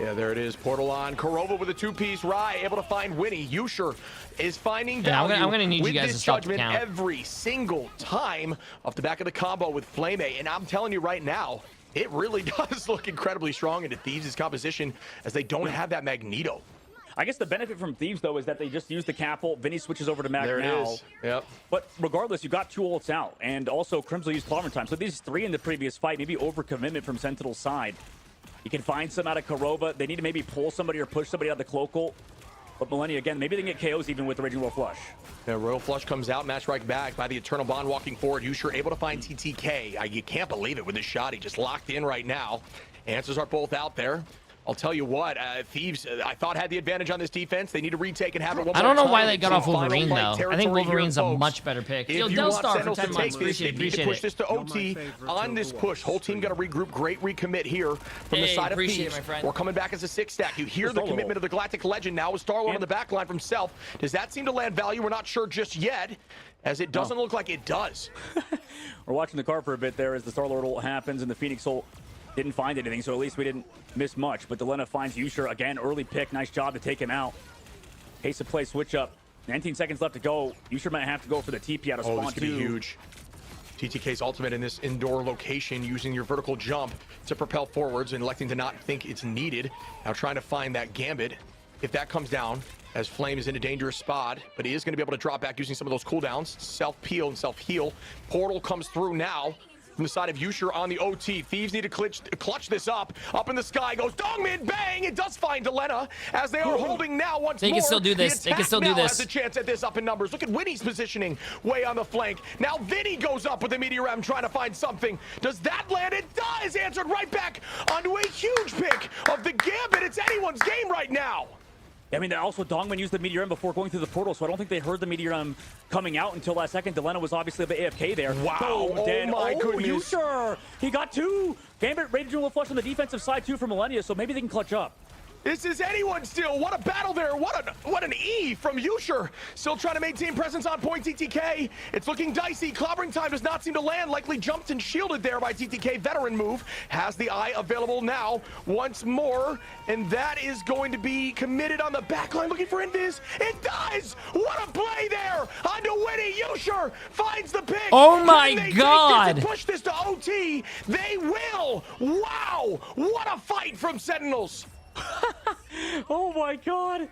[SPEAKER 18] Yeah, there it is. Portal on. Korova with a 2-piece. Rai able to find Winnie. Yusher is finding value.
[SPEAKER 3] I'm gonna need
[SPEAKER 18] with
[SPEAKER 3] you guys
[SPEAKER 18] this
[SPEAKER 3] to stop the
[SPEAKER 18] judgment
[SPEAKER 3] count.
[SPEAKER 18] every single time off the back of the combo with Flame. And I'm telling you right now, it really does look incredibly strong into Thieves' composition as they don't have that Magneto.
[SPEAKER 19] I guess the benefit from Thieves, though, is that they just use the Capel. Vinny switches over to Mag
[SPEAKER 18] There it
[SPEAKER 19] now.
[SPEAKER 18] is. Yep.
[SPEAKER 19] But regardless, you got 2 ults out. And also, Crimson used Clover time. So these 3 in the previous fight, maybe overcommitment from Sentinel's side. You can find some out of Korova. They need to maybe pull somebody or push somebody out of the Cloakle. But Millennia, again, maybe they can get KOs even with the Raging Royal Flush.
[SPEAKER 18] Yeah, Royal Flush comes out, match right back by the Eternal Bond walking forward. Yusher able to find TTK. You can't believe it with this shot. He just locked in right now. Answers are both out there. I'll tell you what, Thieves, I thought had the advantage on this defense. They need to retake and have it one more
[SPEAKER 3] I don't know
[SPEAKER 18] time.
[SPEAKER 3] why they got off
[SPEAKER 18] Final
[SPEAKER 3] Wolverine,
[SPEAKER 18] fight
[SPEAKER 3] though. I think
[SPEAKER 18] territory here,
[SPEAKER 3] Wolverine's a
[SPEAKER 18] folks.
[SPEAKER 3] much better pick.
[SPEAKER 18] If
[SPEAKER 3] Yo,
[SPEAKER 18] you
[SPEAKER 3] Del
[SPEAKER 18] want
[SPEAKER 3] Star for
[SPEAKER 18] Sentinels
[SPEAKER 3] 10
[SPEAKER 18] to
[SPEAKER 3] months.
[SPEAKER 18] take this,
[SPEAKER 3] Appreciate
[SPEAKER 18] they
[SPEAKER 3] it.
[SPEAKER 18] need to
[SPEAKER 3] Appreciate
[SPEAKER 18] push
[SPEAKER 3] it.
[SPEAKER 18] this to OT on this push. Whole team got to regroup. Great recommit here from the
[SPEAKER 3] Hey,
[SPEAKER 18] side of
[SPEAKER 3] appreciate
[SPEAKER 18] Thieves.
[SPEAKER 3] it, my friend.
[SPEAKER 18] We're coming back as a 6-stack. You hear the commitment of the Galactic Legend now with Star-Lord on the back line from Self. Does that seem to land value? We're not sure just yet, as it doesn't look like it does.
[SPEAKER 19] We're watching the card for a bit there as the Star-Lord ult happens and the Phoenix ult didn't find anything, so at least we didn't miss much. But Delena finds Yusher again, early pick. Nice job to take him out. Pace of play switch up. 19 seconds left to go. Yusher might have to go for the TP out of spawn
[SPEAKER 18] This could be huge. TTK's ultimate in this indoor location, using your vertical jump to propel forwards and electing to not think it's needed. Now trying to find that Gambit. If that comes down, as Flame is in a dangerous spot, but he is going to be able to drop back using some of those cooldowns. Self-peel and self-heal. Portal comes through now from the side of Yusher on the OT. Thieves need to clutch this up. Up in the sky goes Dongmin, bang! It does find Delena as they are holding now once more.
[SPEAKER 3] They can still do this. They can still do this.
[SPEAKER 18] Has a chance at this up in numbers. Look at Winnie's positioning way on the flank. Now Vinny goes up with the Meteor M trying to find something. Does that land? It does! Answered right back onto a huge pick of the Gambit. It's anyone's game right now.
[SPEAKER 19] I mean, also Dongman used the Meteor M before going through the portal, so I don't think they heard the Meteor M coming out until last second. Delena was obviously a bit AFK there.
[SPEAKER 18] Wow. Oh my goodness.
[SPEAKER 19] Yusher! He got 2. Gambit ready to do a flush on the defensive side too for Millennia, so maybe they can clutch up.
[SPEAKER 18] This is anyone still. What a battle there. What an E from Yusher. Still trying to maintain presence on point, TTK. It's looking dicey. Clobbering time does not seem to land. Likely jumped and shielded there by TTK. Veteran move. Has the eye available now once more. And that is going to be committed on the backline. Looking for Invis. It does. What a play there. Onto Winnie. Yusher finds the pick.
[SPEAKER 3] Oh my
[SPEAKER 18] Can they
[SPEAKER 3] God.
[SPEAKER 18] take this and push this to OT? They will. Wow. What a fight from Sentinels.
[SPEAKER 19] Oh my God.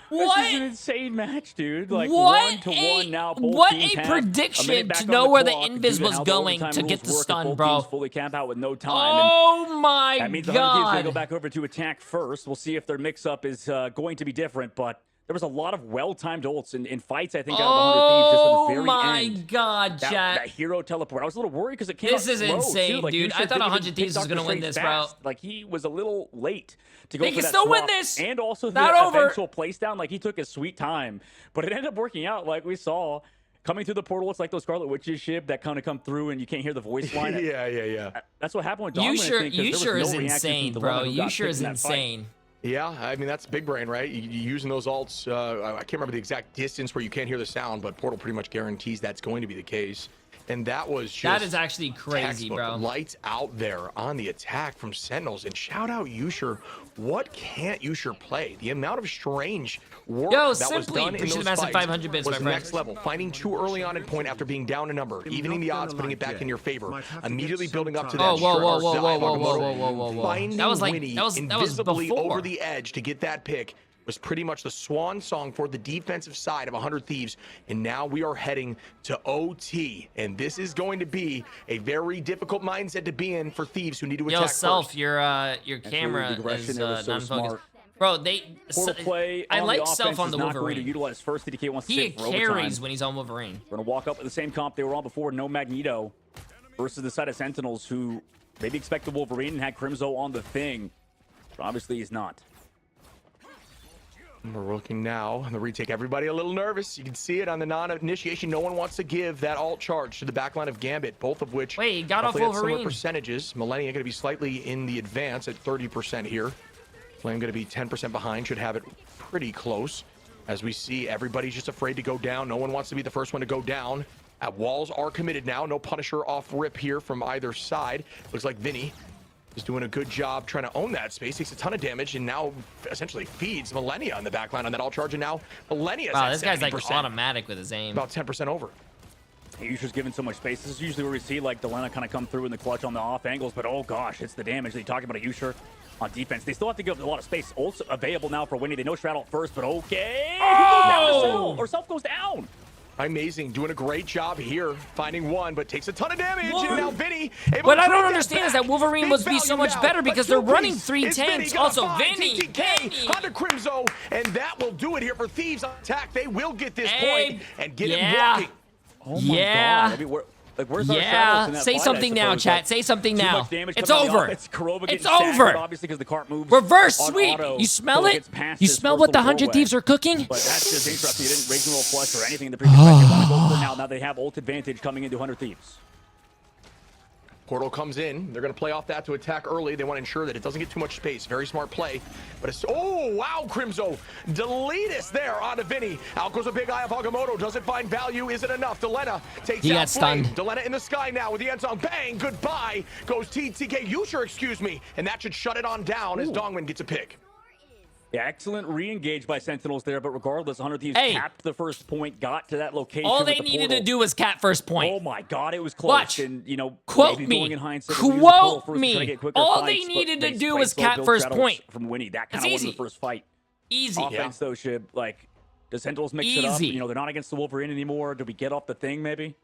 [SPEAKER 3] What?
[SPEAKER 19] This is an insane match, dude. Like
[SPEAKER 3] What
[SPEAKER 19] 1-1 now. Both
[SPEAKER 3] what
[SPEAKER 19] teams
[SPEAKER 3] a
[SPEAKER 19] have
[SPEAKER 3] prediction
[SPEAKER 19] minute back
[SPEAKER 3] to
[SPEAKER 19] on
[SPEAKER 3] know
[SPEAKER 19] the
[SPEAKER 3] where the
[SPEAKER 19] clock
[SPEAKER 3] invis
[SPEAKER 19] due to
[SPEAKER 3] was
[SPEAKER 19] how the
[SPEAKER 3] going
[SPEAKER 19] overtime
[SPEAKER 3] to
[SPEAKER 19] rules
[SPEAKER 3] get the
[SPEAKER 19] work. If
[SPEAKER 3] stun,
[SPEAKER 19] both
[SPEAKER 3] bro.
[SPEAKER 19] teams fully camp out with no time.
[SPEAKER 3] Oh my
[SPEAKER 19] that means the 100 teams
[SPEAKER 3] God.
[SPEAKER 19] gonna go back over to attack first. We'll see if their mix-up is going to be different, but there was a lot of well-timed ults in fights, I think, out of the 100 Thieves just at the very
[SPEAKER 3] my
[SPEAKER 19] end.
[SPEAKER 3] God,
[SPEAKER 19] that,
[SPEAKER 3] chat.
[SPEAKER 19] that hero teleport. I was a little worried because it came
[SPEAKER 3] This
[SPEAKER 19] out
[SPEAKER 3] is
[SPEAKER 19] slow,
[SPEAKER 3] insane,
[SPEAKER 19] too. Like,
[SPEAKER 3] dude. I thought 100 Thieves was going to win this, bro.
[SPEAKER 19] Like, he was a little late to go
[SPEAKER 3] They
[SPEAKER 19] for
[SPEAKER 3] can
[SPEAKER 19] that
[SPEAKER 3] still win
[SPEAKER 19] swap.
[SPEAKER 3] this.
[SPEAKER 19] And also
[SPEAKER 3] Not
[SPEAKER 19] the
[SPEAKER 3] over.
[SPEAKER 19] eventual place down. Like, he took his sweet time. But it ended up working out like we saw. Coming through the portal, it's like those Scarlet Witches ship that kind of come through and you can't hear the voice line.
[SPEAKER 18] Yeah.
[SPEAKER 19] That's what happened with Dongman.
[SPEAKER 3] Yusher is insane, bro. Yusher is insane.
[SPEAKER 18] Yeah, I mean, that's big brain, right? Using those ults, I can't remember the exact distance where you can't hear the sound, but Portal pretty much guarantees that's going to be the case. And that was just
[SPEAKER 3] That is actually crazy,
[SPEAKER 18] textbook.
[SPEAKER 3] bro.
[SPEAKER 18] Lights out there on the attack from Sentinels. And shout out Yusher. What can't Yusher play? The amount of strange work
[SPEAKER 3] Yo,
[SPEAKER 18] that was
[SPEAKER 3] Simply,
[SPEAKER 18] done in
[SPEAKER 3] appreciate
[SPEAKER 18] those
[SPEAKER 3] the massive
[SPEAKER 18] fights
[SPEAKER 3] 500 bits,
[SPEAKER 18] was
[SPEAKER 3] my friend.
[SPEAKER 18] next level. Finding 2 early on in point after being down a number, evening the odds, putting it back in your favor, immediately building up to that.
[SPEAKER 3] Whoa.
[SPEAKER 18] Finding
[SPEAKER 3] That was like
[SPEAKER 18] Winnie
[SPEAKER 3] that was
[SPEAKER 18] invisibly
[SPEAKER 3] before.
[SPEAKER 18] over the edge to get that pick was pretty much the swan song for the defensive side of 100 Thieves. And now we are heading to OT. And this is going to be a very difficult mindset to be in for Thieves who need to attack
[SPEAKER 3] Yo, Self,
[SPEAKER 18] first.
[SPEAKER 3] your camera is non-focused. Bro, I like Self on the Wolverine.
[SPEAKER 19] Utilize first. TDK wants to
[SPEAKER 3] He
[SPEAKER 19] save for
[SPEAKER 3] carries
[SPEAKER 19] overtime.
[SPEAKER 3] when he's on Wolverine.
[SPEAKER 19] We're gonna walk up with the same comp they were on before. No Magneto versus the side of Sentinels, who maybe expected Wolverine and had Crimzo on the thing, but obviously he's not.
[SPEAKER 18] We're looking now on the retake. Everybody a little nervous. You can see it on the non-initiation. No one wants to give that alt charge to the backline of Gambit, both of which
[SPEAKER 3] Wait, he got off
[SPEAKER 18] roughly at similar
[SPEAKER 3] Wolverine.
[SPEAKER 18] percentages. Millennia going to be slightly in the advance at 30% here. Flame going to be 10% behind, should have it pretty close. As we see, everybody's just afraid to go down. No one wants to be the first one to go down. Walls are committed now. No Punisher off rip here from either side. Looks like Vinny is doing a good job trying to own that space. Takes a ton of damage and now essentially feeds Millennia on the backline on that all charge. And now Millennia's
[SPEAKER 3] wow,
[SPEAKER 18] at
[SPEAKER 3] this guy's
[SPEAKER 18] 70%.
[SPEAKER 3] like automatic with his aim.
[SPEAKER 18] About 10% over.
[SPEAKER 19] Yusha's given so much space. This is usually where we see like Delena kind of come through in the clutch on the off angles, but oh gosh, it's the damage that you talked about. Yusha on defense. They still have to give a lot of space. Also available now for Winnie. They know straddle first, but okay.
[SPEAKER 3] Oh!
[SPEAKER 19] Self goes down.
[SPEAKER 18] Amazing, doing a great job here, finding one, but takes a ton of damage. And now Vinny.
[SPEAKER 3] What I don't understand is that Wolverine must be so much better because they're running 3 tanks. Also, Vinny.
[SPEAKER 18] Onto Crimzo, and that will do it here for Thieves on attack. They will get this point and get it walking.
[SPEAKER 19] Oh my God. I mean, where's our shadows in that
[SPEAKER 3] say
[SPEAKER 19] fight,
[SPEAKER 3] something now, chat. Say something now. It's over.
[SPEAKER 19] It's
[SPEAKER 3] It's over.
[SPEAKER 19] Obviously, because the cart moves.
[SPEAKER 3] Reverse sweep. You smell it? You smell what the 100 Thieves are cooking?
[SPEAKER 19] But that's just interesting. They didn't raise and roll flush or anything in the previous fight. They want to go for it now. Now they have ult advantage coming into 100 Thieves.
[SPEAKER 18] Portal comes in. They're going to play off that to attack early. They want to ensure that it doesn't get too much space. Very smart play. But it's... Oh, wow, Crimzo. Deletus there onto Vinny. Out goes a big eye of Agamotto. Doesn't find value. Isn't enough. Delena takes
[SPEAKER 3] he
[SPEAKER 18] out
[SPEAKER 3] got stunned.
[SPEAKER 18] Delena in the sky now with the end zone. Bang. Goodbye. Goes TTK. Yusha, excuse me. And that should shut it on down as Dongmin gets a pick.
[SPEAKER 19] Yeah, excellent re-engage by Sentinels there, but regardless, 100 Thieves capped the first point, got to that location.
[SPEAKER 3] All they needed to do was cap first point.
[SPEAKER 19] Oh my God, it was close.
[SPEAKER 3] Watch.
[SPEAKER 19] And, you know,
[SPEAKER 3] Quote me. Quote me. All they needed to do was cap first point.
[SPEAKER 19] From Winnie, that kind of won the first fight.
[SPEAKER 3] Easy.
[SPEAKER 19] Offense though should like, does Sentinels mix it up? You know, they're not against the Wolverine anymore. Do we get off the thing maybe?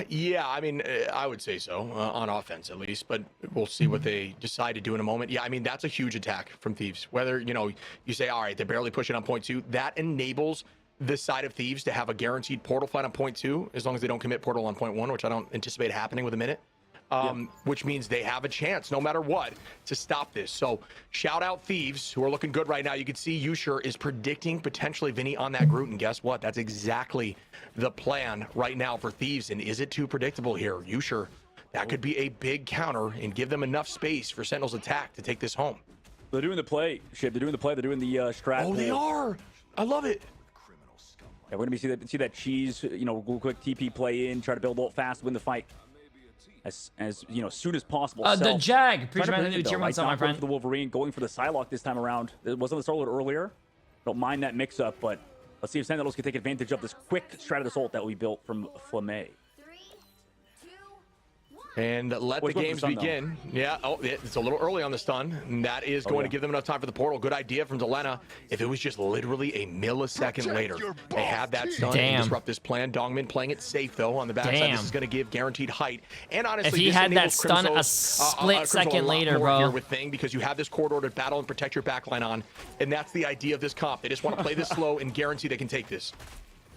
[SPEAKER 18] Yeah, I mean, I would say so, on offense at least, but we'll see what they decide to do in a moment. Yeah, I mean, that's a huge attack from Thieves. Whether, you know, you say, all right, they're barely pushing on point 2, that enables this side of Thieves to have a guaranteed portal fight on point 2, as long as they don't commit portal on point 1, which I don't anticipate happening with a minute. Which means they have a chance, no matter what, to stop this. So shout out Thieves, who are looking good right now. You can see Yusha is predicting potentially Vinny on that Groot, and guess what? That's exactly the plan right now for Thieves. And is it too predictable here? Yusha, that could be a big counter and give them enough space for Sentinel's attack to take this home.
[SPEAKER 19] They're doing the play, Shib. They're doing the play. They're doing the strat.
[SPEAKER 18] Oh, they are. I love it.
[SPEAKER 19] Yeah, we're gonna see that cheese, you know, go quick TP play in, try to build ult fast, win the fight. As you know, as soon as possible.
[SPEAKER 3] The Jag. Appreciate the new tier 1 sub, my friend.
[SPEAKER 19] For the Wolverine, going for the Psylocke this time around. It wasn't the solo earlier. Don't mind that mix-up, but let's see if Sentinels can take advantage of this quick Stratus ult that we built from Flame.
[SPEAKER 18] And let the games begin. Yeah, oh, it's a little early on the stun. And that is going to give them enough time for the portal. Good idea from Delena. If it was just literally a millisecond later, they have that stun and disrupt this plan. Dongmin playing it safe, though, on the backside. This is going to give guaranteed height. And honestly,
[SPEAKER 3] if he had that stun a split second later, bro.
[SPEAKER 18] With Thing, because you have this corridor to battle and protect your backline on. And that's the idea of this comp. They just want to play this slow and guarantee they can take this.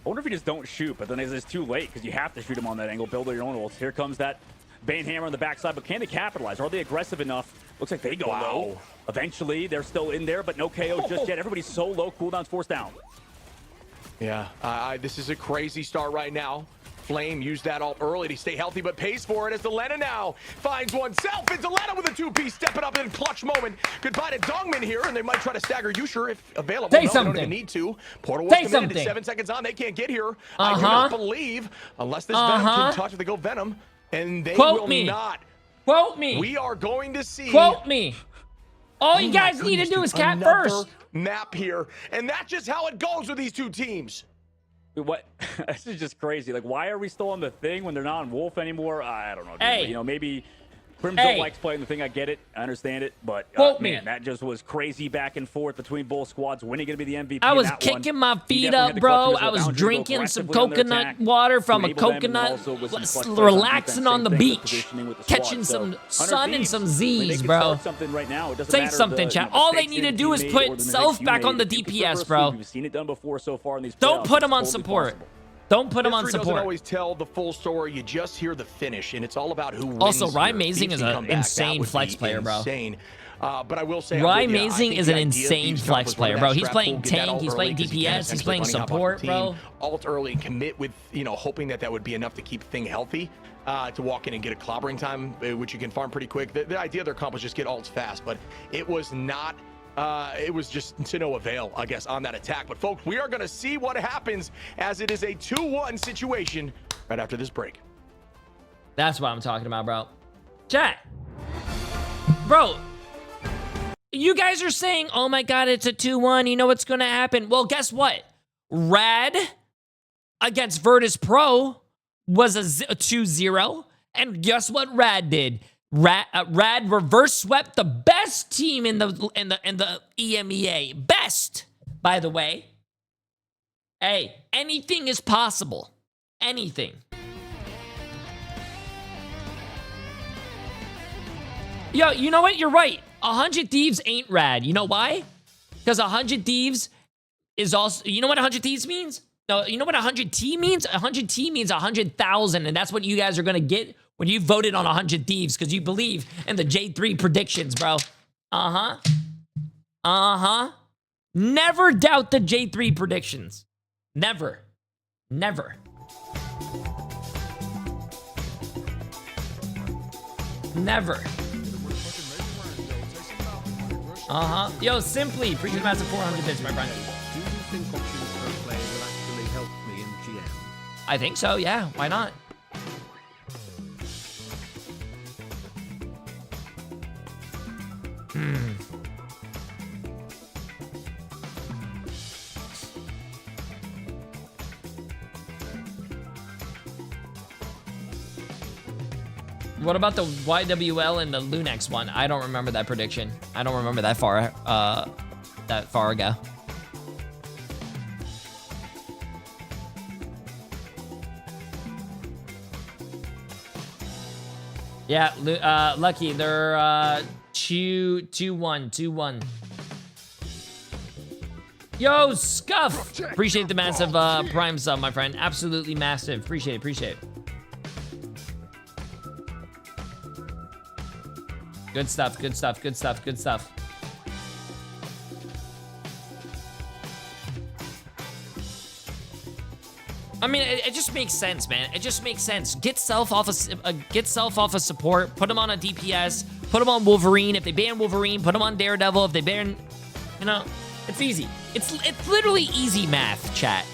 [SPEAKER 19] I wonder if you just don't shoot, but then it's too late because you have to shoot him on that angle. Build your own ults. Here comes that Bane Hammer on the backside, but can they capitalize? Are they aggressive enough? Looks like they go low. Eventually, they're still in there, but no KOs just yet. Everybody's so low, cooldowns forced down.
[SPEAKER 18] Yeah, this is a crazy start right now. Flame used that ult early to stay healthy, but pays for it as Delena now finds oneself. And Delena with a 2-piece, stepping up in a clutch moment. Goodbye to Dongmin here, and they might try to stagger Yusha if available.
[SPEAKER 3] Say something.
[SPEAKER 18] They don't even need to. Portal was committed at 7 seconds on. They can't get here. I do not believe, unless this Venom can touch if they go Venom. And they will not.
[SPEAKER 3] Quote me.
[SPEAKER 18] We are going to see.
[SPEAKER 3] Quote me. All you guys need to do is cap first.
[SPEAKER 18] Map here, and that's just how it goes with these two teams.
[SPEAKER 19] What? This is just crazy. Like, why are we still on the thing when they're not on Wolf anymore? I don't know. Dude.
[SPEAKER 3] Hey.
[SPEAKER 19] But, you know, maybe Crimson likes playing the thing. I get it. I understand it. But, man, that just was crazy back and forth between both squads. Winnie going to be the MVP.
[SPEAKER 3] I was kicking my feet up, bro. I was drinking some coconut water from a coconut, relaxing on the beach, catching some sun and some Z's, bro. Say something, chat. All they need to do is put Self back on the DPS, bro.
[SPEAKER 19] We've seen it done before so far in these playoffs.
[SPEAKER 3] Don't put him on support. Don't put him on support.
[SPEAKER 18] Doesn't always tell the full story. You just hear the finish, and it's all about who wins.
[SPEAKER 3] Also, Ryan Mazing is an insane flex player, bro.
[SPEAKER 18] Insane. But I will say,
[SPEAKER 3] Amazing is an insane flex player, bro. He's playing tank, he's playing DPS, he's playing support, bro.
[SPEAKER 18] Ult early and commit with, hoping that would be enough to keep the thing healthy, to walk in and get a clobbering time, which you can farm pretty quick. The idea of their comp was just get ults fast, but it was not, it was just to no avail, I guess, on that attack. But folks, we are going to see what happens as it is a 2-1 situation right after this break.
[SPEAKER 3] That's what I'm talking about, bro. Chat. Bro. You guys are saying, oh my god, it's a 2-1. You know what's going to happen? Well, guess what? Rad against Virtus Pro was a 2-0. And guess what Rad did? Rad reverse swept the best team in the EMEA. Best, by the way. Hey, anything is possible. Anything. Yo, you know what? You're right. 100 Thieves ain't rad. You know why? Because 100 Thieves is also... You know what 100 Thieves means? No, you know what 100T means? 100T means 100,000, and that's what you guys are going to get when you voted on 100 Thieves, because you believe in the J3 predictions, bro. Uh-huh. Uh-huh. Never doubt the J3 predictions. Never. Never. Never. Uh-huh. Yo, Simply, appreciate the massive 400 bits, my friend.
[SPEAKER 7] Do you think options per play will actually help me in GM?
[SPEAKER 3] I think so, yeah. Why not? What about the YWL and the Lunex one? I don't remember that prediction. I don't remember that far ago. Yeah, Lucky, they're 2-1. Yo, Scuff! Appreciate the massive Prime sub, my friend. Absolutely massive. Appreciate it. Good stuff. I mean, it just makes sense, man. It just makes sense. Get Self off of support. Put him on a DPS. Put him on Wolverine. If they ban Wolverine, put him on Daredevil. If they ban, it's easy. It's literally easy math, chat.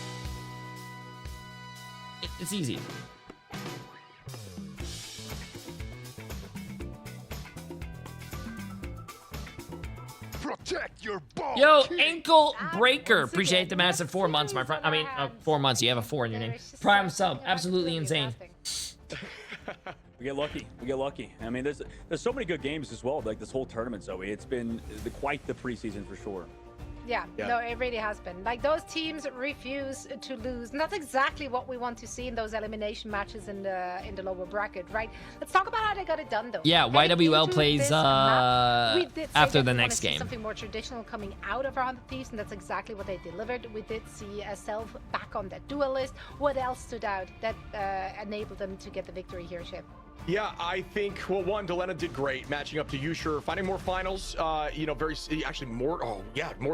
[SPEAKER 3] It's easy.
[SPEAKER 10] Protect your ball.
[SPEAKER 3] Yo, Ankle Breaker. Appreciate the massive 4 months, my friend. I mean, 4 months. You have a 4 in your name. Prime sub. Absolutely insane.
[SPEAKER 19] We get lucky. I mean, there's so many good games as well. Like this whole tournament, Zoe. It's been quite the preseason for sure.
[SPEAKER 20] Yeah, no, it really has been. Like, those teams refuse to lose. And that's exactly what we want to see in those elimination matches in the lower bracket, right? Let's talk about how they got it done, though.
[SPEAKER 3] Yeah, YWL plays after the next game.
[SPEAKER 20] Something more traditional coming out of 100 Thieves, and that's exactly what they delivered. We did see Self back on that duel list. What else stood out that enabled them to get the victory here, Chip?
[SPEAKER 18] Yeah, I think, well, one, Delena did great matching up to Yusher, finding more finals, more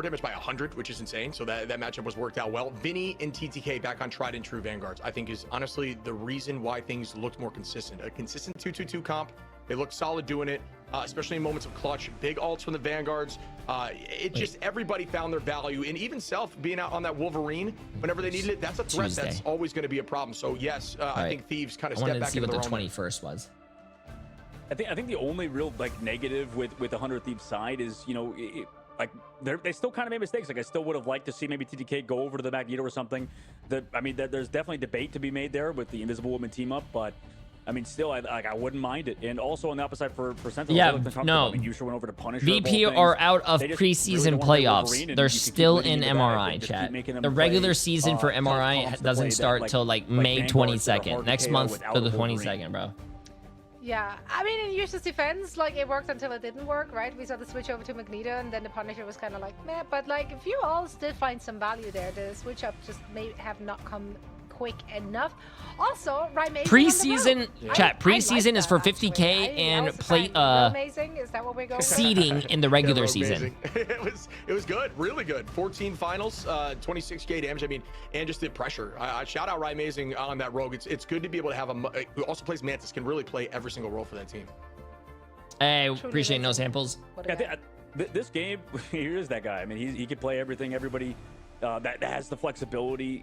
[SPEAKER 18] damage by 100, which is insane. So that matchup was worked out well. Vinny and TTK back on tried and true Vanguards, I think is honestly the reason why things looked more consistent. A consistent 2-2-2 comp. They looked solid doing it, especially in moments of clutch. Big ults from the Vanguards. Everybody found their value. And even Self being out on that Wolverine whenever they needed it, that's a threat that's always going to be a problem. So yes, I think Thieves kind of stepped back into their own.
[SPEAKER 3] I wanted to see what the 21st was.
[SPEAKER 19] I think the only real negative with the 100 Thieves side is, they still kind of made mistakes. Like, I still would have liked to see maybe TTK go over to the Magneto or something. There's definitely debate to be made there with the Invisible Woman team up, but I mean, still, I wouldn't mind it. And also on the opposite side for Sentinel, Yusher went over to Punisher.
[SPEAKER 3] VP are out of preseason playoffs. They're still in MRI, chat. The regular season for MRI doesn't start till May 22nd. Next month to the 22nd, bro.
[SPEAKER 20] Yeah, I mean, in Yusher's defense, it worked until it didn't work, right? We saw the switch over to Magneto, and then the Punisher was kind of meh. But if you all still find some value there, the switch up just may have not come quick enough. Also,
[SPEAKER 3] preseason chat. Preseason is for 50K and play
[SPEAKER 20] is that what we're going
[SPEAKER 3] seeding in the regular season.
[SPEAKER 18] it was good, really good. 14 finals, 26K damage. I mean, and just the pressure. I shout out Amazing on that rogue. It's good to be able to have who also plays Mantis, can really play every single role for that team.
[SPEAKER 3] Hey, appreciate no samples.
[SPEAKER 19] This game, here's that guy. I mean, he can play everything. Everybody that has the flexibility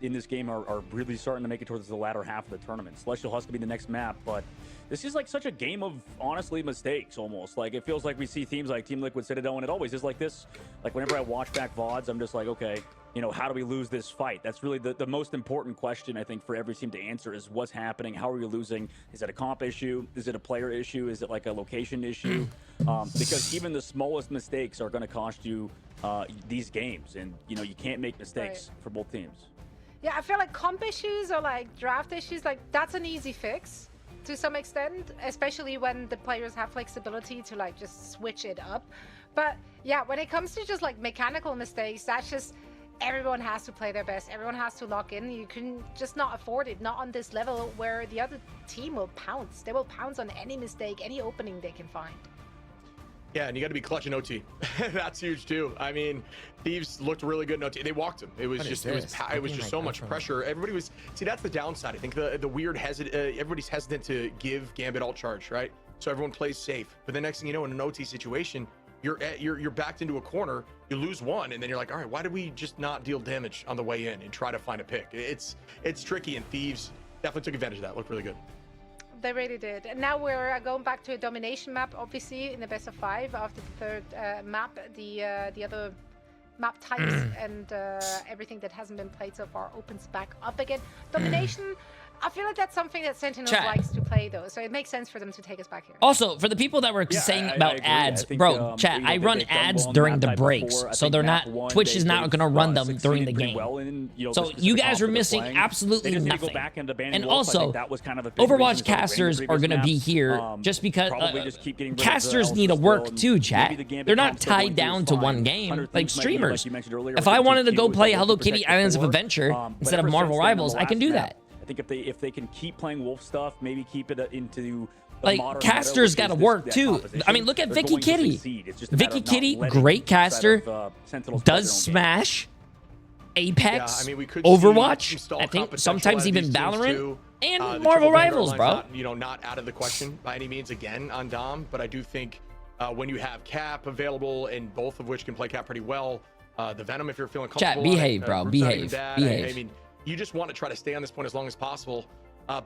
[SPEAKER 19] in this game are really starting to make it towards the latter half of the tournament. Celestial has to be the next map, but this is like such a game of, honestly, mistakes almost. Like, it feels like we see teams like Team Liquid, Citadel, and it always is like this. Like, whenever I watch back VODs, I'm just like, okay, you know, how do we lose this fight? That's really the most important question, I think, for every team to answer is what's happening? How are we losing? Is it a comp issue? Is it a player issue? Is it like a location issue? Because even the smallest mistakes are going to cost you these games, and you know, you can't make mistakes for both teams.
[SPEAKER 20] Yeah, I feel like comp issues or like draft issues, like that's an easy fix to some extent, especially when the players have flexibility to like just switch it up. But yeah, when it comes to just like mechanical mistakes, that's just everyone has to play their best. Everyone has to lock in. You can just not afford it, not on this level where the other team will pounce. They will pounce on any mistake, any opening they can find.
[SPEAKER 18] Yeah, and you got to be clutch in OT. That's huge too. I mean, Thieves looked really good in OT. They walked him. It was just so much pressure. Everybody was, see, that's the downside. I think the weird everybody's hesitant to give Gambit alt charge, right? So everyone plays safe. But the next thing you know, in an OT situation, you're backed into a corner. You lose one, and then you're like, all right, why did we just not deal damage on the way in and try to find a pick? It's tricky, and Thieves definitely took advantage of that. Looked really good.
[SPEAKER 20] They really did. And now we're going back to a domination map, obviously, in the best of 5 after the third map. The other map types and everything that hasn't been played so far opens back up again. Domination, I feel like that's something that Sentinels likes to play, though, so it makes sense for them to take us back here.
[SPEAKER 3] Also, for the people that were saying about ads, bro, chat, I run ads during the breaks, so they're not, Twitch is not going to run them during the game. So you guys are missing absolutely nothing. And also, Overwatch casters are going to be here just because casters need to work too, chat. They're not tied down to one game, like streamers. If I wanted to go play Hello Kitty Islands of Adventure instead of Marvel Rivals, I can do that.
[SPEAKER 19] I think if they can keep playing Wolf stuff, maybe keep it into
[SPEAKER 3] like casters got to work too. I mean, look at Vicky Kitty. Vicky Kitty, great caster, does Smash, Apex, Overwatch. I think sometimes even Valorant and Marvel Rivals, bro.
[SPEAKER 18] Not out of the question by any means again on Dom, but I do think when you have Cap available and both of which can play Cap pretty well, the Venom, if you're feeling comfortable,
[SPEAKER 3] chat, behave, bro, behave.
[SPEAKER 18] I mean, you just want to try to stay on this point as long as possible.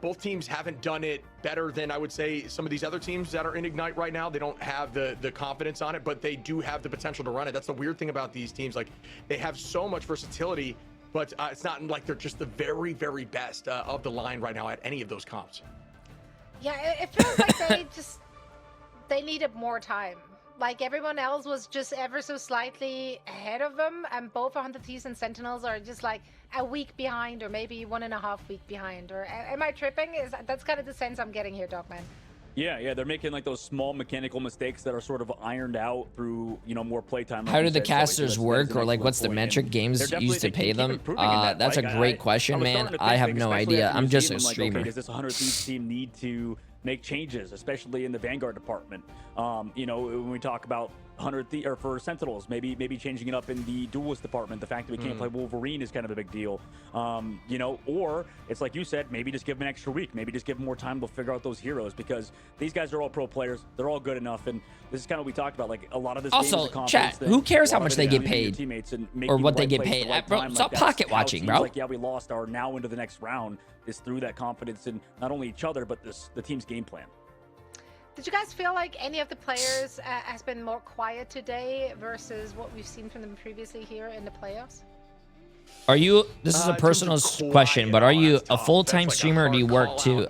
[SPEAKER 18] Both teams haven't done it better than I would say some of these other teams that are in Ignite right now. They don't have the confidence on it, but they do have the potential to run it. That's the weird thing about these teams. Like, they have so much versatility, but it's not like they're just the very, very best of the line right now at any of those comps.
[SPEAKER 20] Yeah, it feels like they needed more time. Like, everyone else was just ever so slightly ahead of them, and both 100 Thieves and Sentinels are just like a week behind, or maybe 1.5 weeks behind. Or am I tripping? That's kind of the sense I'm getting here, Dogman.
[SPEAKER 19] Yeah, they're making like those small mechanical mistakes that are sort of ironed out through, more playtime.
[SPEAKER 3] How do the casters work, or like what's the metric games used to pay them? That's a great question, man. I have no idea. I'm just a streamer.
[SPEAKER 19] Does this 100 Thieves team need to make changes, especially in the Vanguard department? When we talk about 100 or for Sentinels, maybe changing it up in the Duelist department. The fact that we can't play Wolverine is kind of a big deal. Or it's like you said, maybe just give them an extra week. Maybe just give them more time to figure out those heroes, because these guys are all pro players. They're all good enough, and this is kind of what we talked about. Like, a lot of this
[SPEAKER 3] also,
[SPEAKER 19] game is
[SPEAKER 3] chat, who cares how much they get paid or what they get paid? Bro, stop pocket watching, bro.
[SPEAKER 19] Like, yeah, we lost our now into the next round is through that confidence in not only each other, but the team's game plan.
[SPEAKER 20] Did you guys feel like any of the players has been more quiet today versus what we've seen from them previously here in the playoffs?
[SPEAKER 3] Are you, this is a personal question, but are you a full-time streamer or do you work too?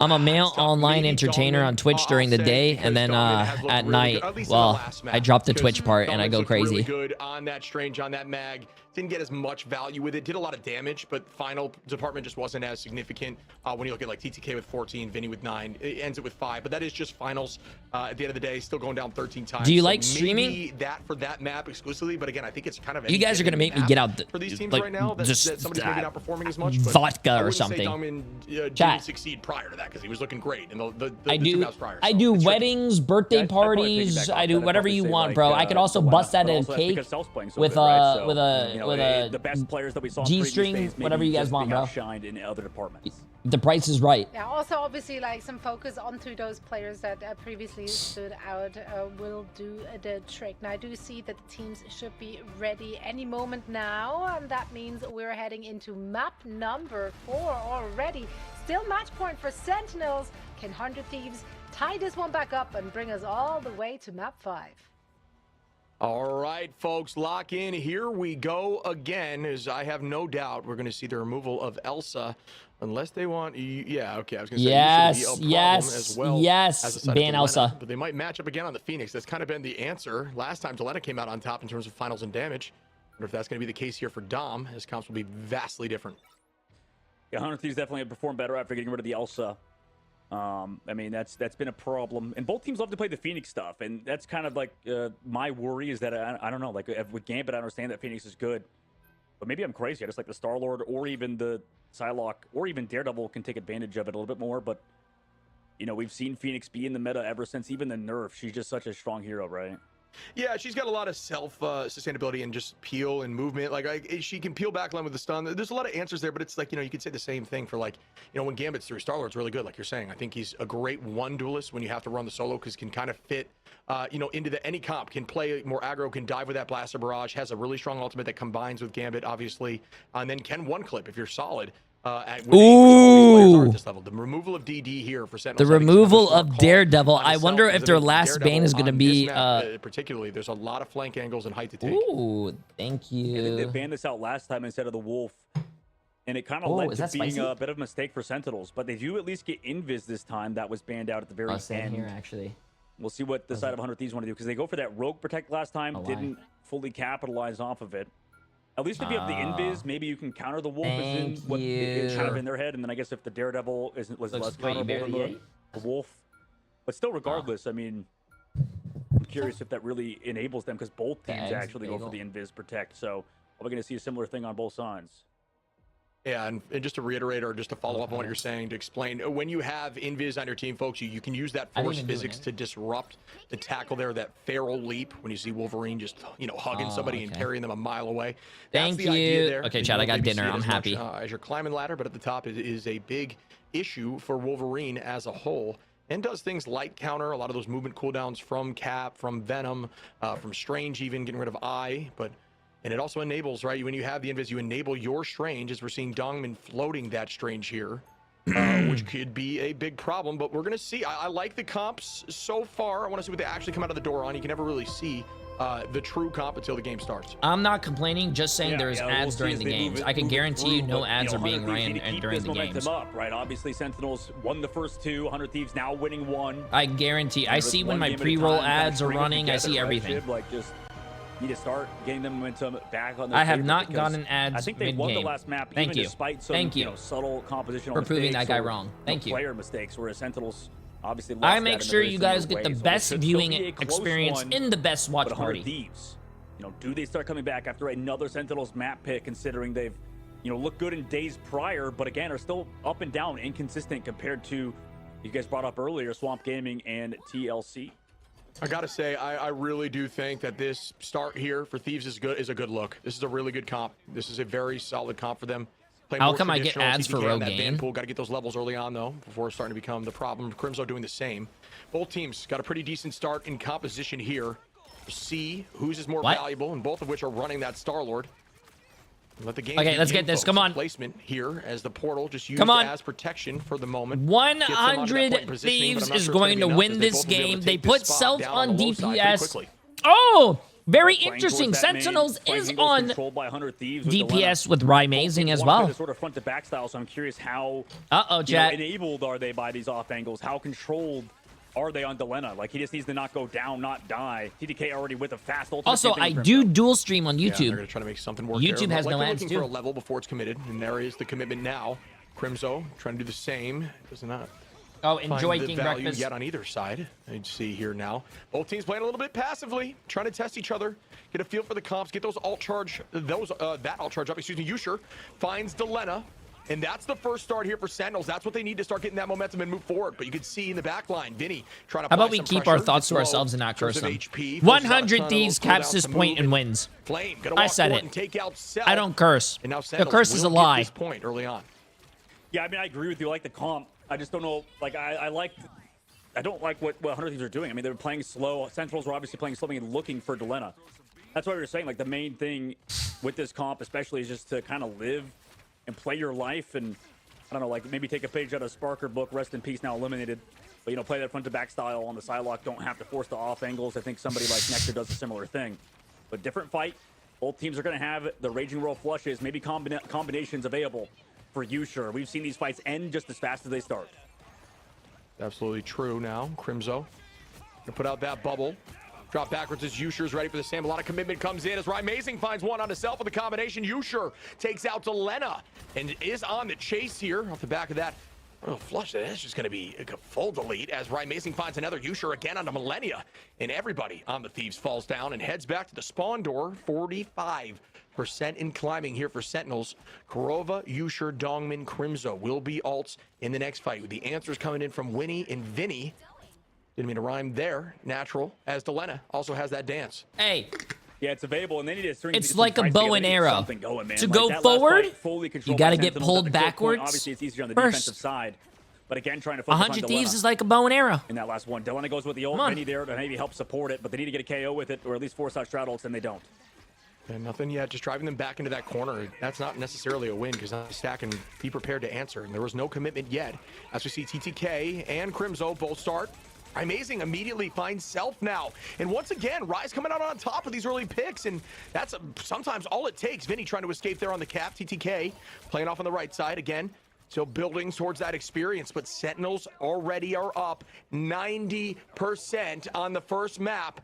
[SPEAKER 3] I'm a male online entertainer on Twitch during the day, and then at night, well, I drop the Twitch part and I go crazy.
[SPEAKER 18] Really good on that Strange, on that mag. Didn't get as much value with it. Did a lot of damage, but final department just wasn't as significant. When you look at like TTK with 14, Vinny with 9, it ends it with 5. But that is just finals. At the end of the day, still going down 13 times.
[SPEAKER 3] Do you like streaming?
[SPEAKER 18] That for that map exclusively, but again, I think it's kind of
[SPEAKER 3] you guys are gonna make me get out
[SPEAKER 18] for these teams
[SPEAKER 3] like,
[SPEAKER 18] right now. That somebody's maybe not performing as much.
[SPEAKER 3] Vodka or something.
[SPEAKER 18] Didn't succeed prior to that because he was looking great. And
[SPEAKER 3] I do weddings, birthday parties. I do whatever you want, bro. I could also bust out a cake with
[SPEAKER 19] the best players that we saw
[SPEAKER 3] G-string, whatever you guys want, bro.
[SPEAKER 19] Shined in other departments.
[SPEAKER 3] The price is right.
[SPEAKER 20] Yeah, also obviously like some focus onto those players that previously stood out will do the trick. Now I do see that the teams should be ready any moment now, and that means we're heading into map number 4 already. Still match point for Sentinels. Can 100 Thieves tie this one back up and bring us all the way to map 5?
[SPEAKER 18] All right, folks, lock in. Here we go again, as I have no doubt we're going to see the removal of Elsa, unless they want. Yeah, okay. I was going to say
[SPEAKER 3] yes, ban Elsa.
[SPEAKER 18] But they might match up again on the Phoenix. That's kind of been the answer. Last time Delena came out on top in terms of finals and damage. I wonder if that's going to be the case here for Dom. His comps will be vastly different.
[SPEAKER 19] Yeah, 100 Thieves definitely have performed better after getting rid of the Elsa. I mean, that's been a problem, and both teams love to play the Phoenix stuff, and that's kind of like my worry is that I don't know, like with Gambit, I understand that Phoenix is good, but maybe I'm crazy. I just like the Star-Lord or even the Psylocke or even Daredevil can take advantage of it a little bit more. But you know, we've seen Phoenix be in the meta ever since even the nerf. She's just such a strong hero, right?
[SPEAKER 18] Yeah, she's got a lot of self-sustainability and just peel and movement. Like, she can peel backline with the stun. There's a lot of answers there, but it's like, you know, you could say the same thing for, like, you know, when Gambit's through, Star-Lord's really good, like you're saying. I think he's a great one duelist when you have to run the solo because can kind of fit, you know, into any comp. Can play more aggro, can dive with that Blaster Barrage, has a really strong ultimate that combines with Gambit, obviously, and then can one-clip if you're solid.
[SPEAKER 3] Ooh.
[SPEAKER 18] At this level. The removal of DD here for Sentinels.
[SPEAKER 3] The removal of Daredevil. I wonder if their last ban is going to be.
[SPEAKER 18] Particularly, there's a lot of flank angles and height to take.
[SPEAKER 3] Ooh, thank you.
[SPEAKER 19] They banned this out last time instead of the Wolf, and it kind of led to being a bit of a mistake for Sentinels. But they do at least get Invis this time. That was banned out at the very end.
[SPEAKER 3] Here, actually.
[SPEAKER 19] We'll see what the side of 100 Thieves want to do because they go for that Rogue Protect last time. Didn't fully capitalize off of it. At least if you have the Invis, maybe you can counter the Wolf is kind of in their head. And then I guess if the Daredevil was less counterable than the Wolf. But still, regardless, I mean, I'm curious if that really enables them because both teams actually go for the Invis Protect. So are we going to see a similar thing on both sides?
[SPEAKER 18] Yeah, and just to reiterate or just to follow up on what you're saying, to explain, when you have Invis on your team, folks, you can use that force physics to disrupt the tackle there, that feral leap, when you see Wolverine just, you know, hugging somebody and carrying them a mile away. That's the idea there.
[SPEAKER 3] Okay, Chad, I got dinner. I'm happy.
[SPEAKER 18] As you're climbing ladder, but at the top is a big issue for Wolverine as a whole. And does things like counter a lot of those movement cooldowns from Cap, from Venom, from Strange, even getting rid of Eye, but... And it also enables, right, when you have the Invis, you enable your Strange, as we're seeing Dongmin floating that Strange here, which could be a big problem. But we're going to see. I like the comps so far. I want to see what they actually come out of the door on. You can never really see the true comp until the game starts.
[SPEAKER 3] I'm not complaining, just saying there's ads during the games. I can guarantee you no ads are being ran during the games.
[SPEAKER 19] Right? Obviously, Sentinels won the first 2, 100 Thieves now winning 1.
[SPEAKER 3] I guarantee. I see when my pre-roll ads are running, I see everything.
[SPEAKER 19] Like, just need to start getting them momentum back on.
[SPEAKER 3] I have not gotten ads.
[SPEAKER 19] I think they won the last map.
[SPEAKER 3] Thank you.
[SPEAKER 19] Despite some, you know, subtle compositional
[SPEAKER 3] for proving that guy wrong. Thank you.
[SPEAKER 19] Player mistakes, whereas Sentinels obviously.
[SPEAKER 3] I make sure you guys get the best viewing experience in the best watch party.
[SPEAKER 19] Thieves, you know, do they start coming back after another Sentinels map pick? Considering they've, you know, looked good in days prior, but again are still up and down, inconsistent compared to you guys brought up earlier, Swamp Gaming and TLC.
[SPEAKER 18] I gotta say, I really do think that this start here for Thieves is a good look. This is a really good comp. This is a very solid comp for them.
[SPEAKER 3] How come I get ads for Rogaine?
[SPEAKER 18] Got to get those levels early on though, before it's starting to become the problem. Crimzo doing the same. Both teams got a pretty decent start in composition here. We'll see whose is more valuable, and both of which are running that Star-Lord. Let the game
[SPEAKER 3] let's get this. Come on.
[SPEAKER 18] Placement here as the portal just used as protection for the moment.
[SPEAKER 3] 100 Thieves is going to win this game. They put Self on DPS. Oh, Very interesting. Sentinels is on DPS with Rymazing as well.
[SPEAKER 19] Sort of front to back style, so I'm curious how
[SPEAKER 3] chat.
[SPEAKER 19] enabled are they by these off angles? How controlled are they on Delena? Like, he just needs to not go down, not die. TTK already with a fast ultimate.
[SPEAKER 3] Also, I do dual stream on YouTube.
[SPEAKER 18] Yeah, they're gonna try to make something work.
[SPEAKER 3] YouTube
[SPEAKER 18] there.
[SPEAKER 3] has
[SPEAKER 18] Like
[SPEAKER 3] no ads
[SPEAKER 18] looking
[SPEAKER 3] too.
[SPEAKER 18] for a level before it's committed, and there is the commitment now. Crimzo trying to do the same. Does not.
[SPEAKER 3] Enjoy
[SPEAKER 18] find the
[SPEAKER 3] King
[SPEAKER 18] value
[SPEAKER 3] Breakfast.
[SPEAKER 18] yet on either side. You see here now, both teams playing a little bit passively, trying to test each other, get a feel for the comps, get those alt charge, that alt charge up. Excuse me. Yusher finds Delena, and that's the first start here for Sentinels. That's what they need to start getting that momentum and move forward. But you can see in the back line, Vinny trying to.
[SPEAKER 3] How about we keep our thoughts to ourselves and not curse them? 100 Thieves caps this point and wins.
[SPEAKER 18] Flame,
[SPEAKER 3] I said it.
[SPEAKER 18] and take out Self.
[SPEAKER 3] I don't curse.
[SPEAKER 18] And now
[SPEAKER 3] The
[SPEAKER 18] Sentinels
[SPEAKER 3] curse is a
[SPEAKER 18] will get
[SPEAKER 3] lie.
[SPEAKER 18] this point early on.
[SPEAKER 19] Yeah, I mean, I agree with you. I like the comp. I just don't know. Like, I don't like what 100 Thieves are doing. I mean, they're playing slow. Sentinels were obviously playing slow and looking for Delena. That's why we were saying, like, the main thing with this comp, especially, is just to kind of live and play your life. And I don't know, like, maybe take a page out of Sparker book. Rest in peace, now eliminated. But, you know, play that front to back style on the Psylocke. Don't have to force the off angles. I think somebody like Nectar does a similar thing. But different fight. Both teams are going to have the Raging Roll flushes, maybe combinations available for Yusher. We've seen these fights end just as fast as they start.
[SPEAKER 18] Absolutely true now. Crimzo gonna put out that bubble. Drop backwards as Yusher's ready for the same. A lot of commitment comes in as Rymazing finds one on himself with the combination. Yusher takes out Delena and is on the chase here off the back of that. Oh, flush. That's just going to be a full delete as Rymazing finds another Yusher again on the Millennia. And everybody on the Thieves falls down and heads back to the spawn door. 45% in climbing here for Sentinels. Korova, Yusher, Dongmin, Crimzo will be alts in the next fight. With the answers coming in from Winnie and Vinny. Didn't mean to rhyme there. Natural, as Delena also has that dance.
[SPEAKER 3] Hey.
[SPEAKER 19] Yeah, it's available, and they need to.
[SPEAKER 3] It's like a bow and arrow. To go forward, you got to get pulled backwards.
[SPEAKER 19] Obviously, it's easier on the defensive side. But again, trying to focus
[SPEAKER 3] 100 Thieves is like a bow and arrow.
[SPEAKER 19] In that last one, Delena goes with the ult. Vinny there to maybe help support it, but they need to get a KO with it, or at least force out Shroud ults, and they don't.
[SPEAKER 18] And nothing yet, just driving them back into that corner. That's not necessarily a win, because now Stack and be prepared to answer. And there was no commitment yet. As we see TTK and Crimzo both start. Rymazing immediately finds Self now. And once again, Rise coming out on top of these early picks. And that's sometimes all it takes. Vinny trying to escape there on the cap. TTK playing off on the right side again. Still building towards that experience. But Sentinels already are up 90% on the first map.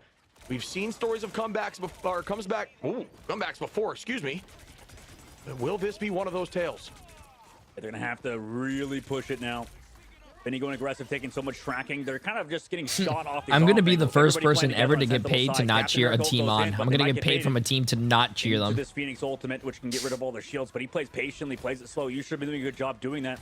[SPEAKER 18] We've seen stories of comebacks before, comebacks before, excuse me. But will this be one of those tales?
[SPEAKER 19] They're going to have to really push it now. Vinny going aggressive, taking so much tracking. They're kind of just getting shot off.
[SPEAKER 3] I'm going to be the first person ever to get paid to not cheer a team on. I'm going to get paid from a team to not cheer them.
[SPEAKER 19] This Phoenix ultimate, which can get rid of all their shields, but he plays patiently, plays it slow. You should have been doing a good job doing that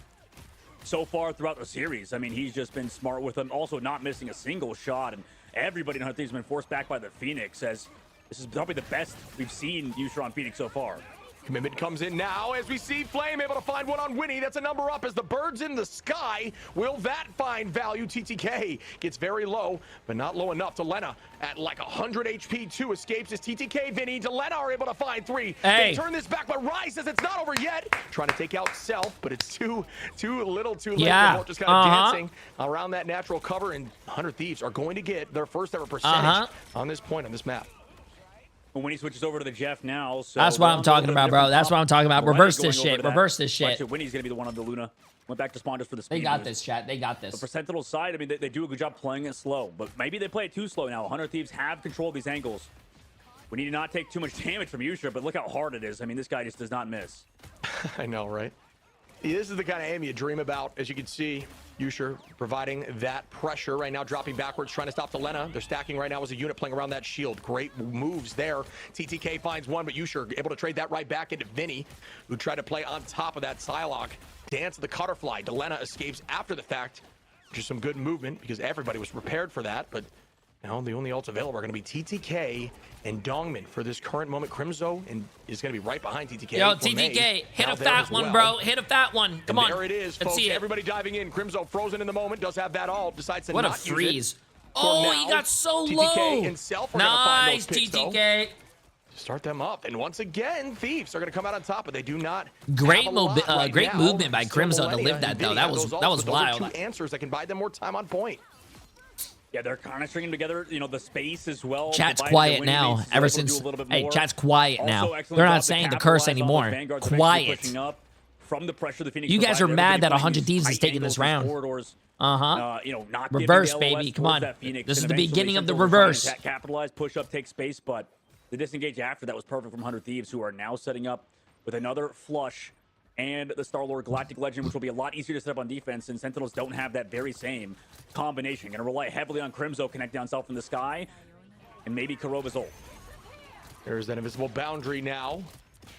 [SPEAKER 19] so far throughout the series. I mean, he's just been smart with them, also not missing a single shot. And everybody in 100 Thieves has been forced back by the Phoenix, as this is probably the best we've seen Yusher on Phoenix so far.
[SPEAKER 18] Commitment comes in now as we see Flame able to find one on Winnie. That's a number up as the bird's in the sky. Will that find value? TTK gets very low, but not low enough. Delena at like 100 HP, 2 escapes as TTK, Vinny, Delena are able to find 3.
[SPEAKER 3] Hey.
[SPEAKER 18] They turn this back, but Rise says it's not over yet. Trying to take out Self, but it's too little too late.
[SPEAKER 3] Yeah.
[SPEAKER 18] Just kind of dancing around that natural cover, and 100 Thieves are going to get their first ever percentage on this point on this map.
[SPEAKER 19] When he switches over to the Jeff now, so
[SPEAKER 3] that's what I'm talking about, bro. That's what I'm talking about. Reverse this shit. Reverse this shit.
[SPEAKER 19] Winnie's gonna be the one on the Luna. Went back to spawn just for the speed.
[SPEAKER 3] They got this, chat. They got this.
[SPEAKER 19] But for Sentinel's side, I mean, they do a good job playing it slow, but maybe they play it too slow now. 100 Thieves have control of these angles. We need to not take too much damage from Yusher, but look how hard it is. I mean, this guy just does not miss.
[SPEAKER 18] I know, right? This is the kind of aim you dream about, as you can see. Yusher providing that pressure right now, dropping backwards, trying to stop Delena. They're stacking right now as a unit playing around that shield. Great moves there. TTK finds one, but Yusher able to trade that right back into Vinny, who tried to play on top of that Psylocke. Dance of the Cutterfly. Delena escapes after the fact, which is some good movement because everybody was prepared for that, but now the only ults available are going to be TTK and Dongmin for this current moment. Crimzo is going to be right behind TTK.
[SPEAKER 3] Yo, TTK, hit a fat one, bro. Hit a fat one. Come on.
[SPEAKER 18] There it is, folks. See it. Everybody diving in. Crimzo frozen in the moment. Does have that ult. Decides to
[SPEAKER 3] what
[SPEAKER 18] not
[SPEAKER 3] a freeze.
[SPEAKER 18] use it.
[SPEAKER 3] Oh, he got so
[SPEAKER 18] TTK
[SPEAKER 3] low.
[SPEAKER 18] And Self are
[SPEAKER 3] nice,
[SPEAKER 18] picks,
[SPEAKER 3] TTK.
[SPEAKER 18] Start them up. And once again, Thieves are going to come out on top, but they do not.
[SPEAKER 3] Great movement by Crimzo to live that, though. That was wild.
[SPEAKER 18] Those are 2 answers that can buy them more time on point.
[SPEAKER 19] Yeah, they're kind of stringing together, you know, the space as well.
[SPEAKER 3] Chat's quiet now. Ever since, hey, chat's quiet now. They're not saying the curse anymore. Quiet.
[SPEAKER 19] From the pressure the Phoenix
[SPEAKER 3] you guys are mad that 100 Thieves is taking this round.
[SPEAKER 19] You know, not
[SPEAKER 3] reverse, baby. Come on. This is the beginning of the reverse.
[SPEAKER 19] Capitalize, push up, take space, but the disengage after that was perfect from 100 Thieves, who are now setting up with another flush and the Star-Lord Galactic Legend, which will be a lot easier to set up on defense, and Sentinels don't have that very same combination. Going to rely heavily on Crimzo connecting down south in the sky, and maybe Kurova's ult.
[SPEAKER 18] There's that invisible boundary now.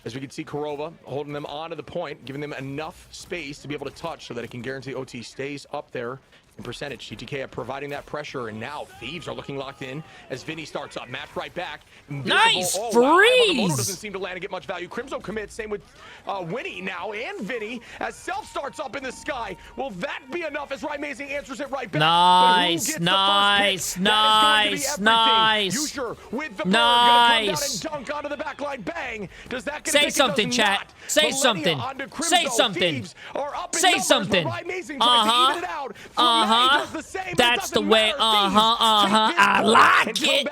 [SPEAKER 18] As we can see, Kurova holding them onto the point, giving them enough space to be able to touch so that it can guarantee OT stays up there in percentage. TTK providing that pressure, and now Thieves are looking locked in as Vinny starts up. Match right back. Invisible.
[SPEAKER 3] Nice
[SPEAKER 18] freeze!
[SPEAKER 3] Wow,
[SPEAKER 18] doesn't seem to land and get much value. Crimzo commits. Same with Winnie now and Vinny as Self starts up in the sky. Will that be enough as Amazing answers it right back?
[SPEAKER 3] Nice, nice, nice, nice.
[SPEAKER 18] Usher with the bird, gonna come down and dunk onto the backline. Bang! Does that
[SPEAKER 3] say something, chat? Say something. Say something. Say something. That's the way. I like it.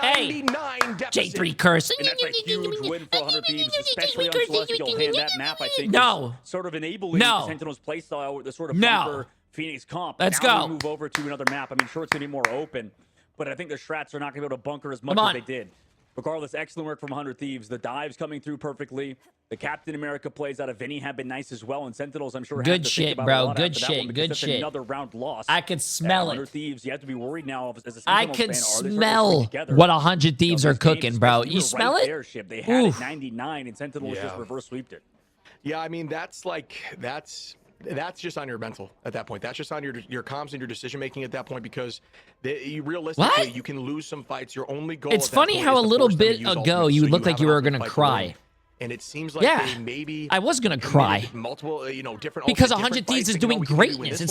[SPEAKER 3] Hey, J3 curse.
[SPEAKER 19] And that's a huge win for 100 Thieves, especially on Celestial. And that map, I think,
[SPEAKER 3] no.
[SPEAKER 19] is sort of enabling the Sentinels playstyle with the sort of bunker Phoenix comp.
[SPEAKER 3] Let's
[SPEAKER 19] now
[SPEAKER 3] go.
[SPEAKER 19] We move over to another map. I mean, sure, it's going to be more open, but I think the Strats are not going to be able to bunker as much as they did. Regardless, excellent work from 100 Thieves. The dives coming through perfectly. The Captain America plays out of Vinny have been nice as well, and Sentinels, I'm sure,
[SPEAKER 3] good shit, bro. Good shit. Good shit.
[SPEAKER 19] Another round loss.
[SPEAKER 3] I could smell it.
[SPEAKER 19] 100 Thieves, you have to be worried now as a Sentinels
[SPEAKER 3] I can
[SPEAKER 19] fan.
[SPEAKER 3] smell what 100 Thieves are cooking, bro. You smell it?
[SPEAKER 19] Airship. They had it 99, and Sentinels just reverse sweeped it.
[SPEAKER 18] Yeah, I mean, that's just on your mental at that point. That's just on your comms and your decision making at that point, because realistically you can lose some fights. Your only goal.
[SPEAKER 3] It's funny how a little bit ago you looked like you were gonna cry.
[SPEAKER 18] And it seems like they maybe
[SPEAKER 3] I was gonna cry.
[SPEAKER 18] Multiple, different
[SPEAKER 3] because 100 Thieves is doing greatness. It's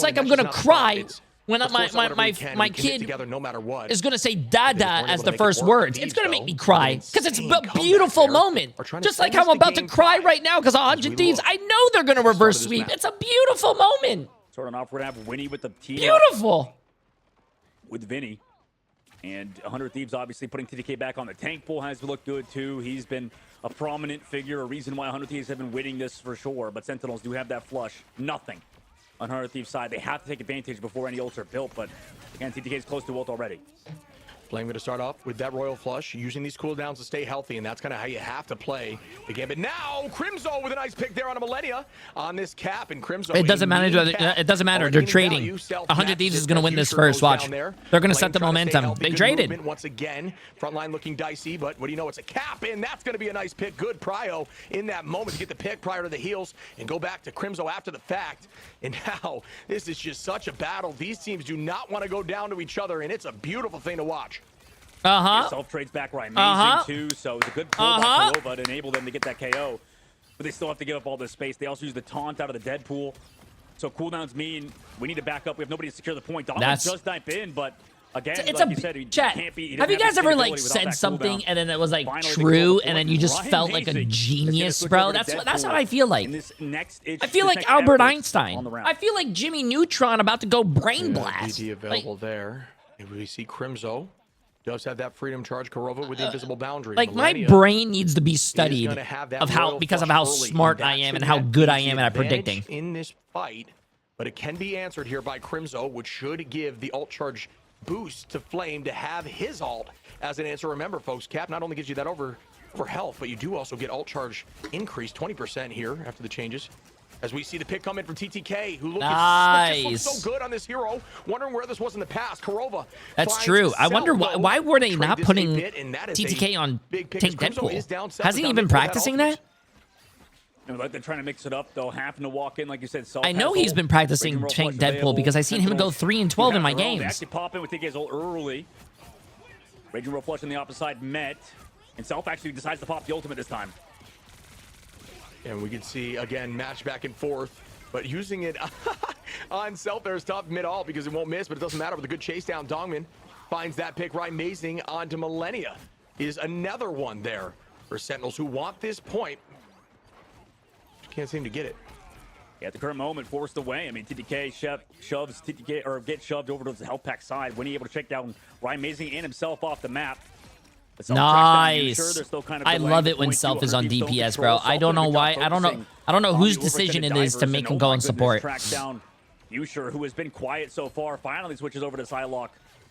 [SPEAKER 3] like I'm gonna cry when my kid
[SPEAKER 18] no matter what
[SPEAKER 3] is gonna say "dada" as the first words. It's gonna make me cry because it's a beautiful moment. Just like how I'm about to cry right now because 100 Thieves, I know they're gonna reverse sweep. It's a beautiful moment.
[SPEAKER 19] Starting off, we're gonna have Winnie with the team.
[SPEAKER 3] Beautiful.
[SPEAKER 19] With Vinny. And 100 Thieves obviously putting TDK back on the tank pool has looked good too. He's been a prominent figure, a reason why 100 Thieves have been winning this for sure. But Sentinels do have that flush. Nothing on 100 Thieves' side. They have to take advantage before any ults are built. But again, TDK is close to ult already.
[SPEAKER 18] Flame going to start off with that Royal Flush, using these cooldowns to stay healthy, and that's kind of how you have to play the game. But now, Crimzo with a nice pick there on a Millennia on this cap, and Crimzo.
[SPEAKER 3] It doesn't matter. It doesn't matter. They're trading. 100 Thieves is going to win this first. Watch. They're going to set the momentum. They traded.
[SPEAKER 18] Once again, front line looking dicey, but what do you know? It's a cap, and that's going to be a nice pick. Good Prio in that moment to get the pick prior to the heals and go back to Crimzo after the fact. And now, this is just such a battle. These teams do not want to go down to each other, and it's a beautiful thing to watch.
[SPEAKER 19] Self trades back right, amazing too. So it's a good pull by Kurova to enable them to get that KO, but they still have to give up all this space. They also use the taunt out of the Deadpool, so cooldowns mean we need to back up. We have nobody to secure the point. Donovan does dive in, but again,
[SPEAKER 3] it's
[SPEAKER 19] like you said,
[SPEAKER 3] chat. Have you guys ever like said something and then it was like true, and then you just felt like a genius, bro? That's what I feel like. I feel like Albert Einstein. I feel like Jimmy Neutron about to go brain blast.
[SPEAKER 18] DD available there. We see Crimzo. Does have that freedom charge. Kurova with the invisible boundary.
[SPEAKER 3] Like my brain needs to be studied because of how smart I am and how good I am at predicting.
[SPEAKER 18] In this fight, but it can be answered here by Crimzo, which should give the ult charge boost to Flame to have his ult as an answer. Remember, folks, Cap not only gives you that over health, but you do also get ult charge increase 20% here after the changes. As we see the pick come in from TTK, who looks so good on this hero. Wondering where this was in the past. Kurova.
[SPEAKER 3] That's true. I wonder why were they not putting TTK on Tank Deadpool? Hasn't he been practicing that?
[SPEAKER 19] Like they're trying to mix it up, though. Having to walk in, like you said.
[SPEAKER 3] I know he's been practicing Tank Deadpool because I've seen him go 3 and 12 in my games.
[SPEAKER 19] They actually pop in with TK's ult early. Raging Roll Flush on the opposite side met, and Self actually decides to pop the ultimate this time.
[SPEAKER 18] And we can see, again, match back and forth, but using it on Self there is tough mid-all because it won't miss, but it doesn't matter with a good chase down. Dongman finds that pick right. Amazing onto Millennia is another one there for Sentinels who want this point. Can't seem to get it.
[SPEAKER 19] Yeah, at the current moment, forced away. I mean, TTK shoves TTK, or gets shoved over to the health pack side when he able to check down Ryan Mazing and himself off the map.
[SPEAKER 3] Nice. I love it when Self is on DPS, bro. I don't know why. I don't know whose decision it is to make him go on support.
[SPEAKER 19] Tracks down Usher, who has been quiet so far, finally switches over to Psylocke.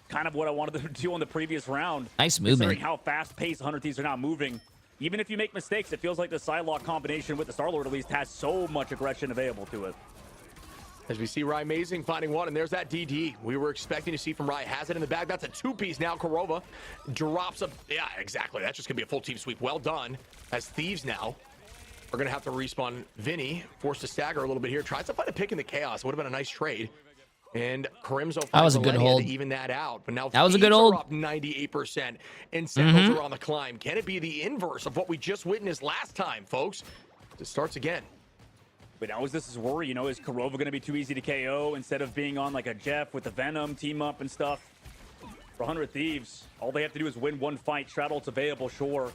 [SPEAKER 19] Kind of what I wanted to do on the previous round.
[SPEAKER 3] Nice movement.
[SPEAKER 19] Considering how fast-paced 100 Thieves are now moving. Even if you make mistakes, it feels like the Psylocke combination with the Star-Lord at least has so much aggression available to it.
[SPEAKER 18] As we see Ryan Mazing finding one, and there's that DD we were expecting to see from Ryan. Has it in the bag. That's a two-piece now. Korova drops up. Yeah, exactly. That's just going to be a full team sweep. Well done. As Thieves now are going to have to respawn Vinny. Forced to stagger a little bit here. Tries to find a pick in the chaos. Would have been a nice trade. And Crimzo
[SPEAKER 3] that was a good hold.
[SPEAKER 18] To even that out. But now
[SPEAKER 3] that was a good hold.
[SPEAKER 18] Up 98%. And Sentinels are on the climb. Can it be the inverse of what we just witnessed last time, folks? It starts again.
[SPEAKER 19] But now is this his worry, you know, is Korova going to be too easy to KO instead of being on like a Jeff with the Venom team up and stuff? For 100 Thieves, all they have to do is win one fight. Straddle's available, sure.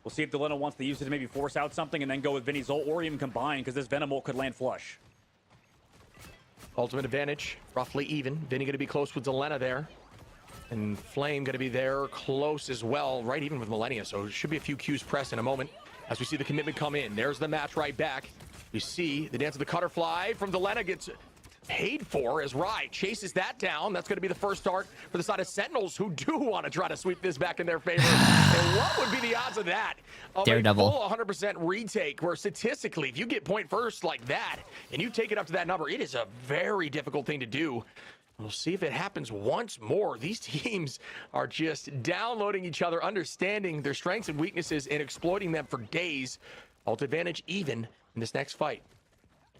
[SPEAKER 19] We'll see if Delena wants to use it to maybe force out something and then go with Vinny's ult or even combine because this Venom ult could land flush.
[SPEAKER 18] Ultimate advantage, roughly even. Vinny going to be close with Delena there. And Flame going to be there close as well, right even with Millennia. So it should be a few Qs pressed in a moment as we see the commitment come in. There's the match right back. You see the dance of the Cutterfly from Delena gets paid for as Rye chases that down. That's going to be the first start for the side of Sentinels, who do want to try to sweep this back in their favor. And what would be the odds of that?
[SPEAKER 3] Daredevil.
[SPEAKER 18] A full 100% retake, where statistically, if you get point first like that, and you take it up to that number, it is a very difficult thing to do. We'll see if it happens once more. These teams are just downloading each other, understanding their strengths and weaknesses, and exploiting them for days. Ult advantage even in this next fight.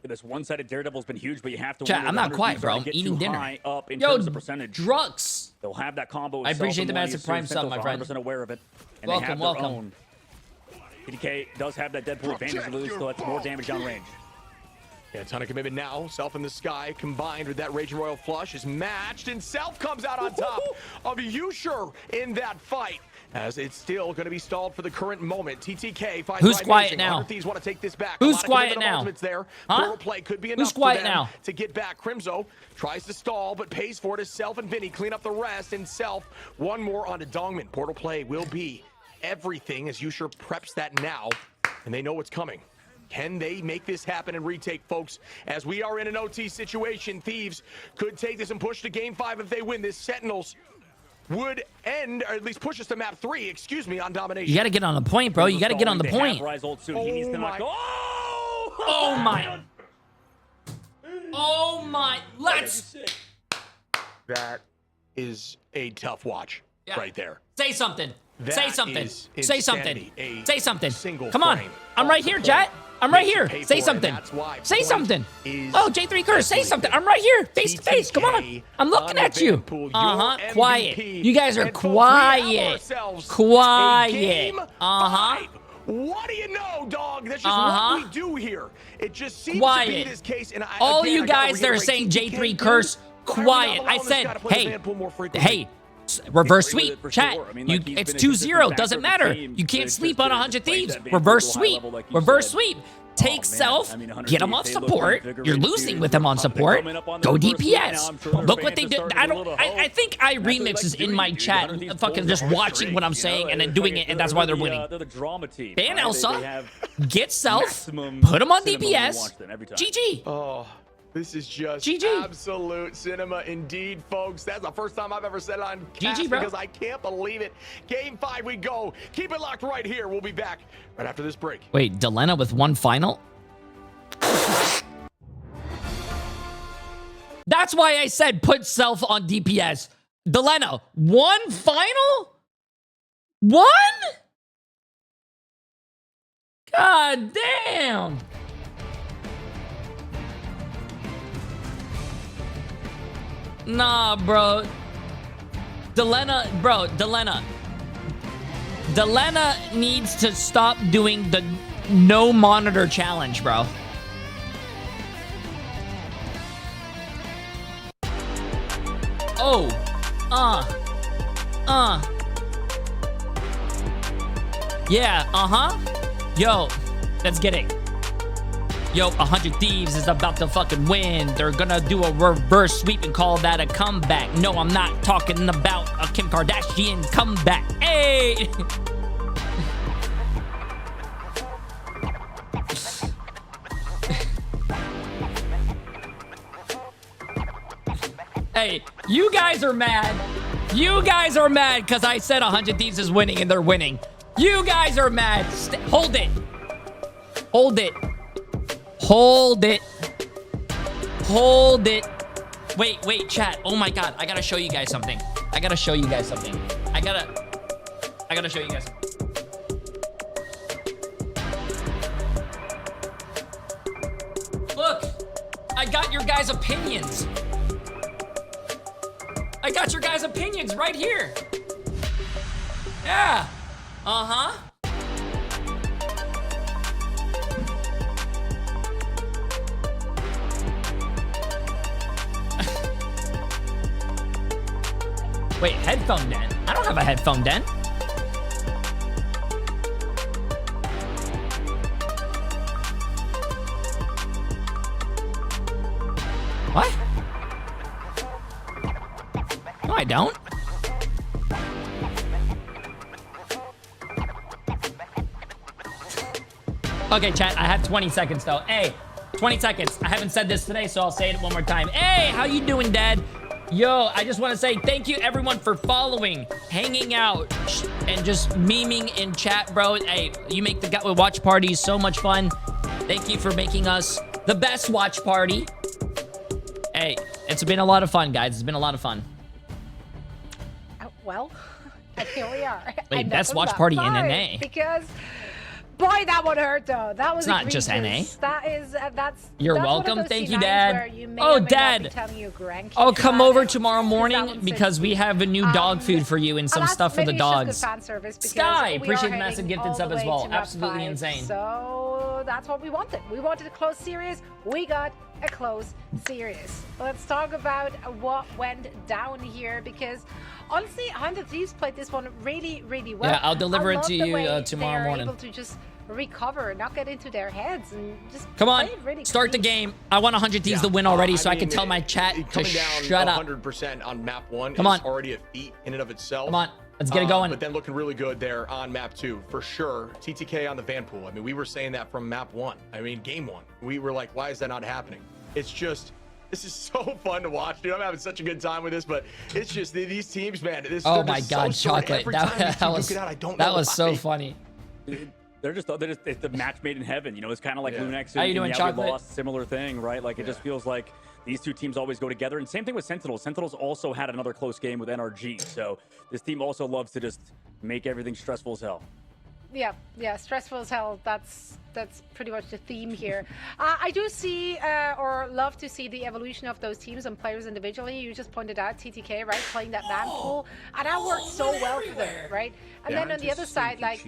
[SPEAKER 19] This one-sided Daredevil's been huge, but you have to.
[SPEAKER 3] Chat, I'm not quiet, bro. I'm eating dinner.
[SPEAKER 19] Up in
[SPEAKER 3] Yo,
[SPEAKER 19] terms of percentage.
[SPEAKER 3] Drux.
[SPEAKER 19] They'll have that combo.
[SPEAKER 3] I appreciate the massive prime sub, my friend.
[SPEAKER 19] 100% aware of it. And
[SPEAKER 3] welcome,
[SPEAKER 19] they have
[SPEAKER 3] welcome.
[SPEAKER 19] Their own. PDK does have that Deadpool advantage, lose, so that's more damage down range.
[SPEAKER 18] Yeah, a ton of commitment now. Self in the sky combined with that Raging Royal flush is matched, and Self comes out on top of Usher in that fight. As it's still going to be stalled for the current moment. TTK finds
[SPEAKER 3] who's quiet now?
[SPEAKER 18] Thieves want to take this back.
[SPEAKER 3] Who's quiet now?
[SPEAKER 18] There.
[SPEAKER 3] Huh?
[SPEAKER 18] Play could be enough
[SPEAKER 3] who's quiet
[SPEAKER 18] for them
[SPEAKER 3] now?
[SPEAKER 18] To get back. Crimzo tries to stall, but pays for it as Self and Vinny clean up the rest. And Self, one more onto Dongman. Portal play will be everything as Usher preps that now, and they know what's coming. Can they make this happen and retake, folks? As we are in an OT situation, Thieves could take this and push to Game 5 if they win this. Sentinels would end, or at least push us to map 3, excuse me, on domination.
[SPEAKER 3] You got to get on the point, bro. You got to get on the point.
[SPEAKER 18] Oh my.
[SPEAKER 3] Oh my. Let's.
[SPEAKER 18] That is a tough watch right there.
[SPEAKER 3] Say something.
[SPEAKER 18] That
[SPEAKER 3] Say something.
[SPEAKER 18] is
[SPEAKER 3] Say something.
[SPEAKER 18] insanity.
[SPEAKER 3] Say something.
[SPEAKER 18] Single
[SPEAKER 3] Come on.
[SPEAKER 18] frame
[SPEAKER 3] I'm right here, chat. I'm right here.
[SPEAKER 18] Pay
[SPEAKER 3] Say
[SPEAKER 18] for it,
[SPEAKER 3] something.
[SPEAKER 18] and that's why
[SPEAKER 3] Say
[SPEAKER 18] point
[SPEAKER 3] something.
[SPEAKER 18] is
[SPEAKER 3] Oh, J3 Curse, say something. I'm right here, face to face. Come on. I'm looking at you. Quiet. You guys are quiet. Quiet.
[SPEAKER 18] What do you know, dog? That's just what we do here. It just seems to be this case. And
[SPEAKER 3] all you guys that are saying J3 Curse, quiet. I said, hey, reverse sweep, chat. It's 2-0. Doesn't matter. You can't sleep on 100 Thieves. Reverse sweep. Reverse sweep. Take Self. Get him off support. You're losing with him on support. Go DPS. Look what they did. I think I remixes in my chat. Fucking just watching what I'm saying and then doing it, and that's why they're winning. Ban Elsa. Get Self. Put him on DPS. GG.
[SPEAKER 18] Oh. This is just absolute cinema indeed, folks. That's the first time I've ever said it on cast because I can't believe it. Game 5 we go. Keep it locked right here. We'll be back right after this break.
[SPEAKER 3] Wait, Delena with one final? That's why I said put Self on DPS. Delena, one final? One? God damn. Nah, bro. Delena needs to stop doing the no monitor challenge, bro. Oh. Yeah, Yo, let's get it. Yo, 100 Thieves is about to fucking win. They're gonna do a reverse sweep and call that a comeback. No, I'm not talking about a Kim Kardashian comeback. Hey! Hey, you guys are mad. You guys are mad because I said 100 Thieves is winning and they're winning. You guys are mad. Hold it. Hold it. Hold it. Hold it. Wait, chat. Oh my God. I gotta show you guys something. I gotta show you guys something. I gotta show you guys something. Look, I got your guys' opinions. I got your guys' opinions right here. Yeah. Uh-huh. Wait, headphone den? I don't have a headphone den. What? No, I don't. Okay, chat, I have 20 seconds though. Hey, 20 seconds. I haven't said this today, so I'll say it one more time. Hey, how you doing, Dad? Yo, I just want to say thank you everyone for following, hanging out, and just memeing in chat, bro. Hey, you make the watch parties so much fun. Thank you for making us the best watch party. Hey, it's been a lot of fun, guys. It's been a lot of fun.
[SPEAKER 20] Well, and here we are.
[SPEAKER 3] Wait, best watch party in NA.
[SPEAKER 20] Because, boy, that one hurt though. That was
[SPEAKER 3] it's not just NA.
[SPEAKER 20] That is, that's.
[SPEAKER 3] You're
[SPEAKER 20] that's
[SPEAKER 3] welcome. Thank you, Dad. Dad.
[SPEAKER 20] Oh,
[SPEAKER 3] come over tomorrow morning because we have a new dog food for you and some stuff for the dogs. Sky, appreciate the massive gifted sub as well. Absolutely insane.
[SPEAKER 20] So that's what we wanted. We wanted a close series. We got a close series. Let's talk about what went down here because honestly, 100 Thieves played this one really, really well.
[SPEAKER 3] Yeah, I'll deliver it to you tomorrow morning.
[SPEAKER 20] Able to just recover, not get into their heads, and just
[SPEAKER 3] come on,
[SPEAKER 20] really
[SPEAKER 3] start the game. I want 100 Thieves to win already, so I can tell my chat to shut up.
[SPEAKER 18] 100% on map 1
[SPEAKER 3] come on.
[SPEAKER 18] is already a feat in and of itself.
[SPEAKER 3] Come on, let's get it going.
[SPEAKER 18] But then looking really good there on map 2 for sure. TTK on the Vanpool. I mean, we were saying that from map 1. I mean, game 1. We were like, why is that not happening? It's just, this is so fun to watch, dude. I'm having such a good time with this, but it's just these teams, man.
[SPEAKER 3] Oh my God, chocolate! That was so funny.
[SPEAKER 19] They're just it's the match made in heaven. You know, it's kind of like Lunex.
[SPEAKER 3] How you doing, chocolate?
[SPEAKER 19] Lost, similar thing, right? Like it just feels like these two teams always go together. And same thing with Sentinels. Sentinels also had another close game with NRG. So this team also loves to just make everything stressful as hell.
[SPEAKER 20] Yeah, stressful as hell. That's pretty much the theme here. I do see or love to see the evolution of those teams and players individually. You just pointed out TTK, right, playing that man pool, and that worked so well for them, right? And then on the other side, like,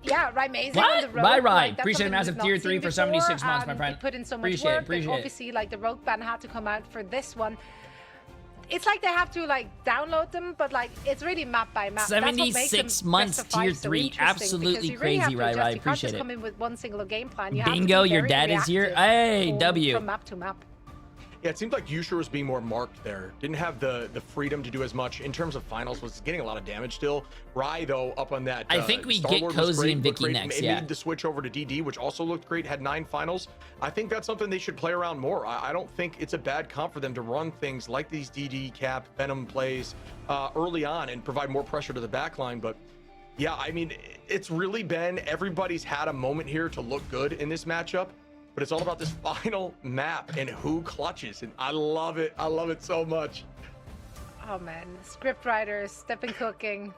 [SPEAKER 20] yeah, right, amazing on the road.
[SPEAKER 3] Bye,
[SPEAKER 20] like,
[SPEAKER 3] appreciate a massive tier 3 for 76 months, my friend.
[SPEAKER 20] Put in so much work. Appreciate obviously, like the rogue ban had to come out for this one. It's like they have to like download them, but like it's really map by map.
[SPEAKER 3] 76 months tier 3, absolutely crazy, right? I appreciate it.
[SPEAKER 20] You can't just come in with one single game plan. You
[SPEAKER 3] Bingo,
[SPEAKER 20] have to be
[SPEAKER 3] your dad is here. Hey, W.
[SPEAKER 20] From map to map.
[SPEAKER 18] Yeah, it seemed like Yusher was being more marked there. Didn't have the freedom to do as much in terms of finals. Was getting a lot of damage still. Rai though up on that.
[SPEAKER 3] I think we get Cozy and Vicky next. Yeah.
[SPEAKER 18] Made the switch over to DD, which also looked great. Had 9 finals. I think that's something they should play around more. I don't think it's a bad comp for them to run things like these DD cap Venom plays early on and provide more pressure to the backline. But yeah, I mean, it's really been everybody's had a moment here to look good in this matchup. But it's all about this final map and who clutches, and I love it. I love it so much.
[SPEAKER 20] Oh man, script writers, they've been cooking.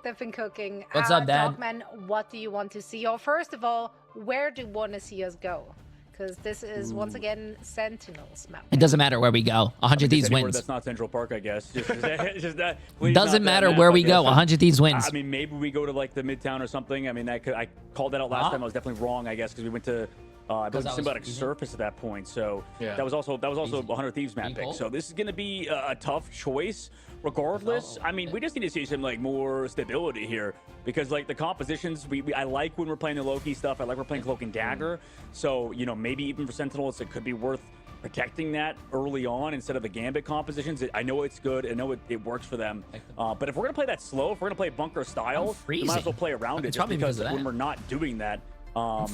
[SPEAKER 3] What's up, Dad?
[SPEAKER 20] Dogman, what do you want to see? Or first of all, where do you want to see us go? Because this is once again Sentinels map.
[SPEAKER 3] It doesn't matter where we go. 100 Thieves wins.
[SPEAKER 19] That's not Central Park, I guess.
[SPEAKER 3] Doesn't matter where we go. 100 Thieves wins.
[SPEAKER 19] I mean, maybe we go to like the Midtown or something. I mean, I called that out last time. I was definitely wrong, I guess, because we went to I believe Symbiotic Surface at that point. So that was also 100 Thieves map pick. So this is going to be a tough choice. Regardless, I mean, we just need to see some like more stability here because like the compositions, I like when we're playing the Loki stuff. I like we're playing Cloak and Dagger. So you know, maybe even for Sentinels, it could be worth protecting that early on instead of the Gambit compositions. I know it's good. I know it works for them. But if we're gonna play that slow, if we're gonna play bunker style, we might as well play around it. Just because when we're not doing that,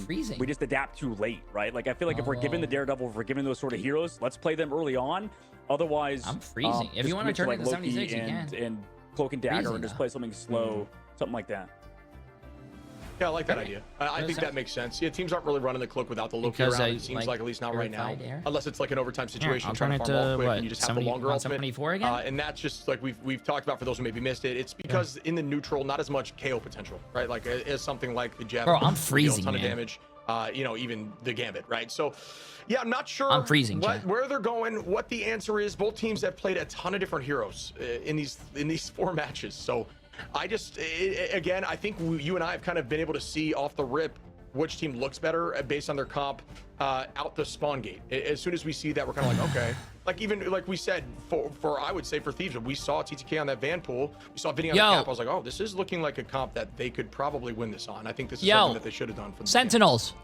[SPEAKER 19] we just adapt too late, right? Like I feel like if we're given the Daredevil, if we're given those sort of heroes, let's play them early on. Otherwise,
[SPEAKER 3] I'm freezing. If you want to turn it to 76, you can.
[SPEAKER 19] And Cloak and Dagger and just play something slow, something like that.
[SPEAKER 18] Yeah, I like that idea. I think that makes sense. Yeah, teams aren't really running the Cloak without the Loki around. It seems like at least not right now, unless it's like an overtime situation.
[SPEAKER 3] I'll turn it to
[SPEAKER 18] quick and you just have the longer ultimate.
[SPEAKER 3] 74 again.
[SPEAKER 18] And that's just like we've talked about for those who maybe missed it. It's because in the neutral, not as much KO potential, right? Like as something like the Jeff.
[SPEAKER 3] Bro, I'm freezing.
[SPEAKER 18] A ton of damage. You know, even the Gambit, right? So, yeah, I'm not sure.
[SPEAKER 3] I'm freezing.
[SPEAKER 18] Where they're going, what the answer is. Both teams have played a ton of different heroes in these 4 matches. So, again, I think you and I have kind of been able to see off the rip which team looks better based on their comp out the spawn gate. As soon as we see that, we're kind of like, okay. Like even like we said for I would say for Thieves, when we saw TTK on that van pool, we saw Vinny on the cap. I was like, oh, this is looking like a comp that they could probably win this on. I think this is something that they should have done for the
[SPEAKER 3] Sentinels.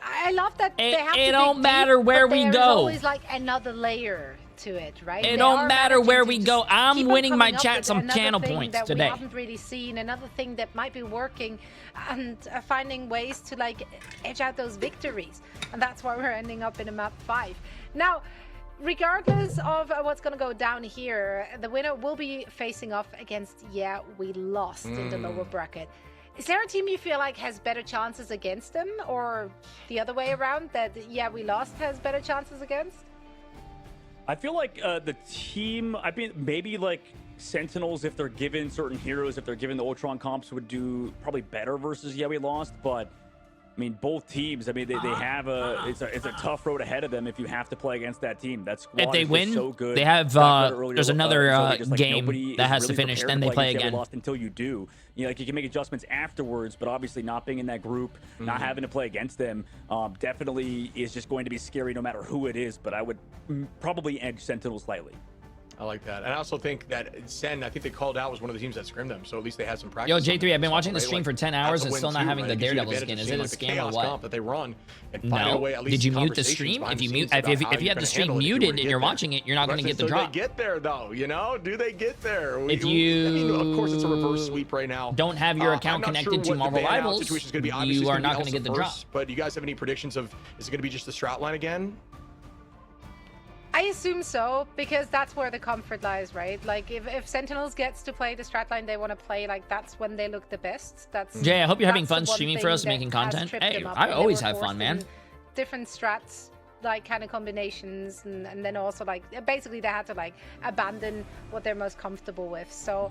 [SPEAKER 20] I love that they have to
[SPEAKER 3] it don't matter where we go.
[SPEAKER 20] Always like another layer to it, right?
[SPEAKER 3] It don't matter where we go. I'm winning my chat some channel points today.
[SPEAKER 20] We haven't really seen another thing that might be working, and finding ways to like edge out those victories, and that's why we're ending up in a map 5 now. Regardless of what's going to go down here, the winner will be facing off against we lost in the lower bracket. Is there a team you feel like has better chances against them, or the other way around, that we lost has better chances against?
[SPEAKER 19] I feel like the team, I mean, maybe like Sentinels, if they're given certain heroes, if they're given the Ultron comps, would do probably better versus we lost. But I mean, both teams, I mean, they have it's a tough road ahead of them if you have to play against that team. That squad
[SPEAKER 3] if they win,
[SPEAKER 19] so good.
[SPEAKER 3] they have there's another game that has to finish, then they play again.
[SPEAKER 19] Lost until you do. You know, like you can make adjustments afterwards, but obviously not being in that group, not having to play against them, definitely is just going to be scary no matter who it is. But I would probably edge Sentinel slightly.
[SPEAKER 18] I like that. And I also think that Sen, I think they called out, was one of the teams that scrimmed them. So at least they had some practice.
[SPEAKER 3] Yo, Jay3, I've been watching the stream for 10 hours and still not having the Daredevil skin. Is it a scam or what?
[SPEAKER 18] That they run and
[SPEAKER 3] no. Did you mute the stream? If you have the stream muted and you're watching it, you're not going to get the drop.
[SPEAKER 18] Do they get there though? You know? Do they get there?
[SPEAKER 3] If you,
[SPEAKER 18] I mean, of course, it's a reverse sweep right now.
[SPEAKER 3] Don't have your account connected to Marvel Rivals. You are not going to get the drop.
[SPEAKER 18] But do you guys have any predictions of, is it going to be just the strat line again?
[SPEAKER 20] I assume so, because that's where the comfort lies, right? Like, if Sentinels gets to play the strat line they want to play, like, that's when they look the best. That's
[SPEAKER 3] Jay, I hope you're having fun streaming for us, making content. Hey, I always have fun, man.
[SPEAKER 20] Different strats, like, kind of combinations, and then also, like, basically they had to, like, abandon what they're most comfortable with. So,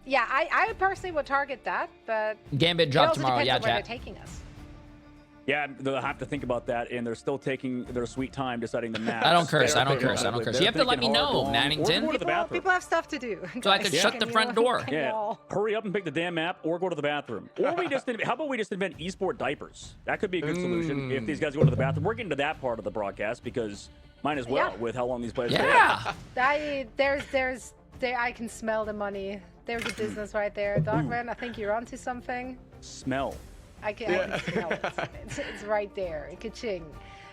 [SPEAKER 20] yeah, I personally would target that, but
[SPEAKER 3] Gambit drop tomorrow,
[SPEAKER 20] yeah,
[SPEAKER 3] chat.
[SPEAKER 20] Where they're taking us.
[SPEAKER 19] Yeah, they'll have to think about that, and they're still taking their sweet time deciding the map.
[SPEAKER 3] I don't curse. I don't curse. You have to let me know, Maddington.
[SPEAKER 20] People have stuff to do.
[SPEAKER 3] So I can shut the front door.
[SPEAKER 19] Yeah, hurry up and pick the damn map, or go to the bathroom. Or how about we just invent esport diapers? That could be a good solution if these guys go to the bathroom. We're getting to that part of the broadcast because mine as well with how long these players.
[SPEAKER 3] Yeah.
[SPEAKER 20] I can smell the money. There's a business right there, Dogman. I think you're onto something.
[SPEAKER 19] Smell.
[SPEAKER 20] I can smell it. It's right there. Ka-ching.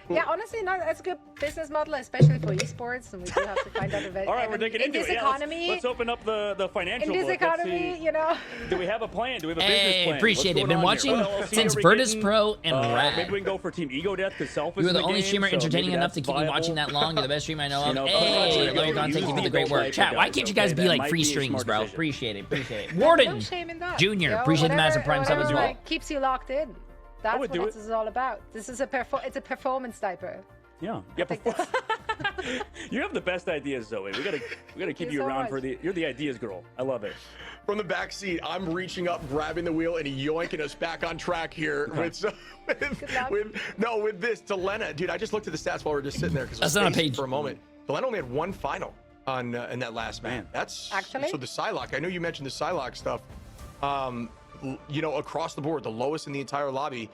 [SPEAKER 20] Yeah, honestly, no, that's a good business model, especially for esports, and we do have to find out
[SPEAKER 19] All right, we're digging into
[SPEAKER 20] this
[SPEAKER 19] it.
[SPEAKER 20] economy.
[SPEAKER 19] Let's open up the financial.
[SPEAKER 20] In this economy, you know.
[SPEAKER 19] Do we have a plan? Do we have a business plan?
[SPEAKER 3] Appreciate it. Been watching since Virtus Pro and Rad.
[SPEAKER 19] Maybe we can go for Team Ego Death because Self is
[SPEAKER 3] You were the only streamer entertaining enough to keep me watching that long. You're the best streamer I know of. Hey, love you, Don. Thank you for the great work. Chat, why can't you guys be like free streams, bro? Appreciate it. Warden Junior, appreciate the massive prime sub as well.
[SPEAKER 20] Keeps you locked in. That's what this is all about. This is it's a performance diaper.
[SPEAKER 19] Yeah. You have the best ideas, Zoe. We gotta keep you around you're the ideas girl. I love it.
[SPEAKER 18] From the back seat, I'm reaching up, grabbing the wheel, and yoinking us back on track here with this. Delena, dude, I just looked at the stats while we were just sitting there because
[SPEAKER 3] that's not a page
[SPEAKER 18] for a moment. Delena only had one final on in that last man. That's
[SPEAKER 20] actually
[SPEAKER 18] so the Psylocke. I know you mentioned the Psylocke stuff. You know, across the board, the lowest in the entire lobby.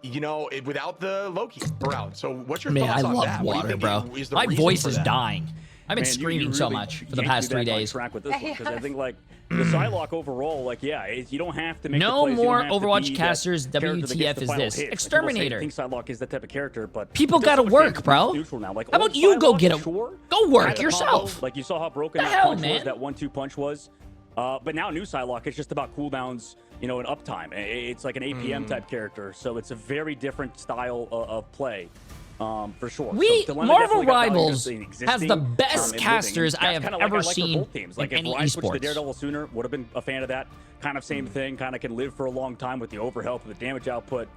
[SPEAKER 18] you know, without the Loki around. So what's your
[SPEAKER 3] Man,
[SPEAKER 18] thoughts
[SPEAKER 3] I
[SPEAKER 18] on
[SPEAKER 3] love
[SPEAKER 18] that?
[SPEAKER 3] water, bro. My voice is dying. I've been screaming so much for the past 3 days.
[SPEAKER 19] Track with this one, because I think like the Psylocke overall, like you don't have to make
[SPEAKER 3] no
[SPEAKER 19] the plays,
[SPEAKER 3] more Overwatch casters. WTF is this? Exterminator.
[SPEAKER 19] I think Psylocke is that type of character, but
[SPEAKER 3] people gotta work, bro.
[SPEAKER 19] Now. Like,
[SPEAKER 3] how about you go get a go work yourself?
[SPEAKER 19] Like you saw how broken that punch was, that 1-2 punch was. But now new Psylocke, it's just about cooldowns, you know, and uptime. It's like an APM type character, so it's a very different style of play. For sure.
[SPEAKER 3] Marvel Rivals has the best casters I have ever seen
[SPEAKER 19] like
[SPEAKER 3] in any
[SPEAKER 19] if Ryan switched to
[SPEAKER 3] esports.
[SPEAKER 19] Daredevil sooner, would have been a fan of that. Kind of same thing. Kind of can live for a long time with the overhealth and the damage output.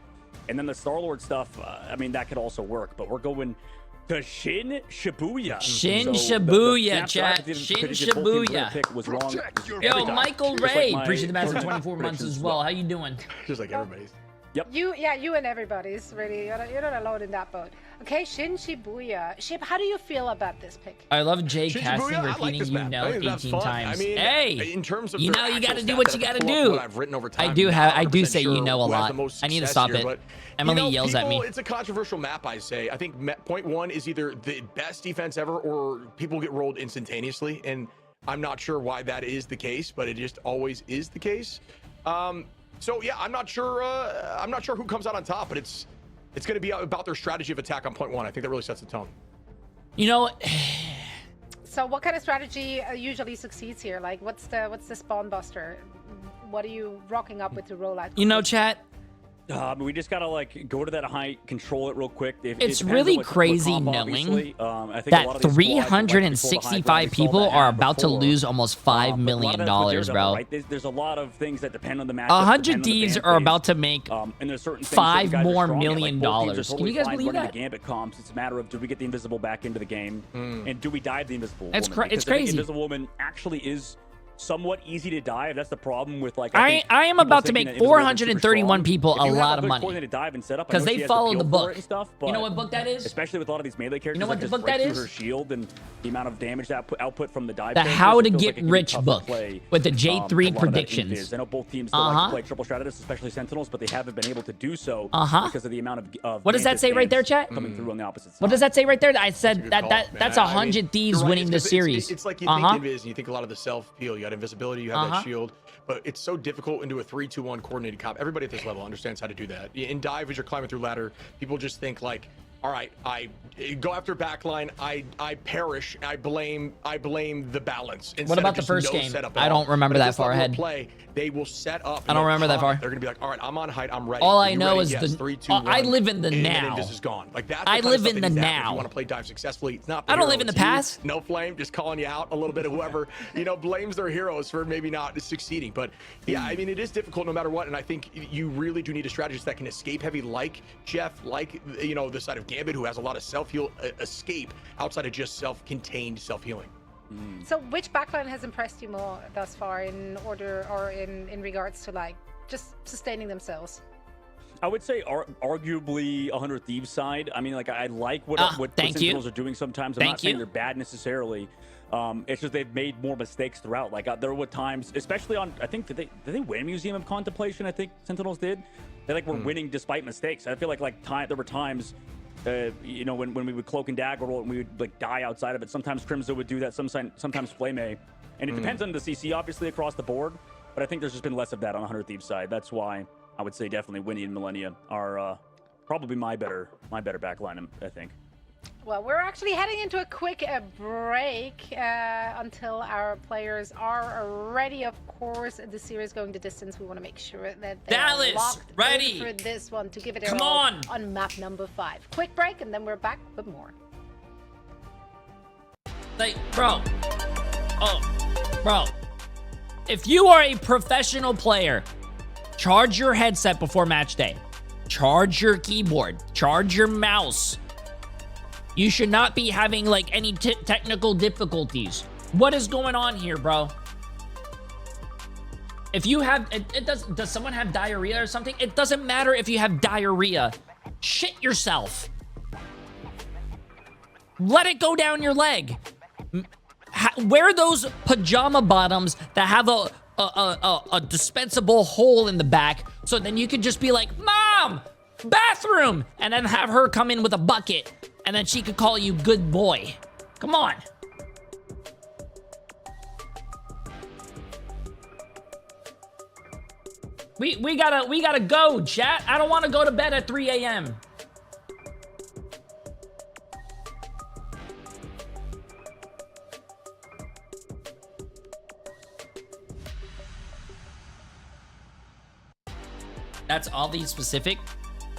[SPEAKER 19] And then the Star-Lord stuff, I mean, that could also work. But we're going to Shin Shibuya.
[SPEAKER 3] Shin Shibuya, chat. Shin Shibuya.
[SPEAKER 19] Was wrong.
[SPEAKER 3] Yo, Michael Ray. Appreciate the massive 24 months as well. How you doing?
[SPEAKER 18] Just like everybody's.
[SPEAKER 19] Yep.
[SPEAKER 20] You and everybody's really. You're not alone in that boat. Okay, Shin Shibuya. Shib, how do you feel about this pick?
[SPEAKER 3] I love Jay
[SPEAKER 18] Shin
[SPEAKER 3] casting,
[SPEAKER 18] Shibuya,
[SPEAKER 3] repeating
[SPEAKER 18] like
[SPEAKER 3] you know 18 times.
[SPEAKER 18] I mean,
[SPEAKER 3] hey,
[SPEAKER 18] in terms of
[SPEAKER 3] you know you got to do what you got to do.
[SPEAKER 18] What I've written over time,
[SPEAKER 3] I do say you know a lot. I need to stop it.
[SPEAKER 18] But,
[SPEAKER 3] Emily yells at me.
[SPEAKER 18] It's a controversial map, I say. I think point one is either the best defense ever or people get rolled instantaneously. And I'm not sure why that is the case, but it just always is the case. So yeah, I'm not sure who comes out on top, but it's going to be about their strategy of attack on point one. I think that really sets the tone.
[SPEAKER 3] You know.
[SPEAKER 20] So what kind of strategy usually succeeds here? Like what's the spawn buster? What are you rocking up with the rollout?
[SPEAKER 3] You know, chat.
[SPEAKER 19] We just gotta like go to that height, control it real quick.
[SPEAKER 3] It's really crazy knowing that 365 people are about to lose almost $5 million, bro.
[SPEAKER 19] Right? There's a lot of things that depend on the match.
[SPEAKER 3] 100 Thieves are about to make $5 more million. Can you guys believe that?
[SPEAKER 19] The Gambit comps. It's a matter of do we get the Invisible back into the game, and do we dive the Invisible Woman?
[SPEAKER 3] It's crazy.
[SPEAKER 19] The Invisible Woman actually is somewhat easy to dive. That's the problem with like
[SPEAKER 3] I am about to make 431 people a lot of money because they follow the book. You know what book that is?
[SPEAKER 19] Especially with a lot of these melee characters.
[SPEAKER 3] You know what the book that is?
[SPEAKER 19] Her shield and the amount of damage that output from the dive.
[SPEAKER 3] The How to Get Rich book with the J3 predictions.
[SPEAKER 19] I know both teams still like to play triple strategists, especially Sentinels, but they haven't been able to do so because of the amount of
[SPEAKER 3] what does that say right there, chat?
[SPEAKER 19] Coming through on the opposite side.
[SPEAKER 3] What does that say right there? I said that's 100 Thieves winning the series.
[SPEAKER 18] It's like you think Invis and you think a lot of the self peel. You got invisibility. You have that shield, but it's so difficult into a 3-2-1 coordinated comp. Everybody at this level understands how to do that. In dive, as you're climbing through ladder, people just think like, all right, I go after backline, I perish, I blame the balance.
[SPEAKER 3] What about the first game? I don't remember that far ahead.
[SPEAKER 18] Play, they will set up.
[SPEAKER 3] I don't remember that far.
[SPEAKER 18] They're gonna be like, all right, I'm on height, I'm ready.
[SPEAKER 3] All I know is the
[SPEAKER 18] 3, 2, 1,
[SPEAKER 3] I live in the now.
[SPEAKER 18] This is gone. Like that's
[SPEAKER 3] I live in the now.
[SPEAKER 18] If you want to play dive successfully, it's not.
[SPEAKER 3] I don't live in the past.
[SPEAKER 18] No flame, just calling you out a little bit of whoever blames their heroes for maybe not succeeding. But yeah, I mean, it is difficult no matter what, and I think you really do need a strategist that can escape heavy, like Jeff, like the side of Gambit, who has a lot of self-heal escape outside of just self-contained self-healing.
[SPEAKER 20] So which backline has impressed you more thus far in order or in regards to like just sustaining themselves?
[SPEAKER 19] I would say arguably 100 Thieves side. I mean, like I like what Sentinels are doing sometimes. I'm not saying they're bad necessarily. It's just they've made more mistakes throughout. Like there were times, especially on, I think, did they win Museum of Contemplation? I think Sentinels did. They were winning despite mistakes. I feel like there were times, when we would cloak and dagger roll and we would die outside of it. Sometimes Crimzo would do that. Sometimes Flame, and it depends on the CC obviously across the board. But I think there's just been less of that on 100 Thieves side. That's why I would say definitely Winnie and Millennia are probably my better backline. I think.
[SPEAKER 20] Well, we're actually heading into a quick break until our players are ready. Of course, the series going the distance. We want to make sure that they are locked ready for this one to give it a all on map number 5. Quick break, and then we're back with more.
[SPEAKER 3] Bro, if you are a professional player, charge your headset before match day. Charge your keyboard. Charge your mouse. You should not be having like any technical difficulties. What is going on here, bro? If you have, does someone have diarrhea or something? It doesn't matter if you have diarrhea. Shit yourself. Let it go down your leg. Wear those pajama bottoms that have a dispensable hole in the back, so then you can just be like, Mom, Bathroom! And then have her come in with a bucket. And then she could call you good boy. Come on. We gotta go, chat. I don't want to go to bed at 3 a.m. That's oddly specific.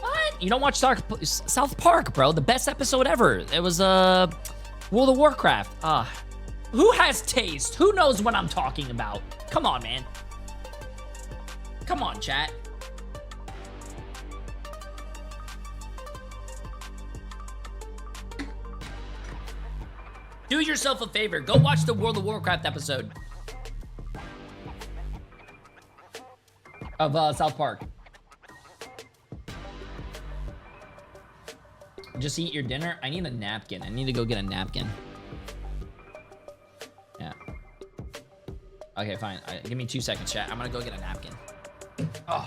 [SPEAKER 3] What? You don't watch South Park, bro? The best episode ever. It was World of Warcraft. Who has taste? Who knows what I'm talking about? Come on, man. Come on, chat. Do yourself a favor. Go watch the World of Warcraft episode of South Park. Just eat your dinner. I need a napkin. I need to go get a napkin. Yeah. Okay, fine. Give me 2 seconds, chat. I'm gonna go get a napkin. Oh.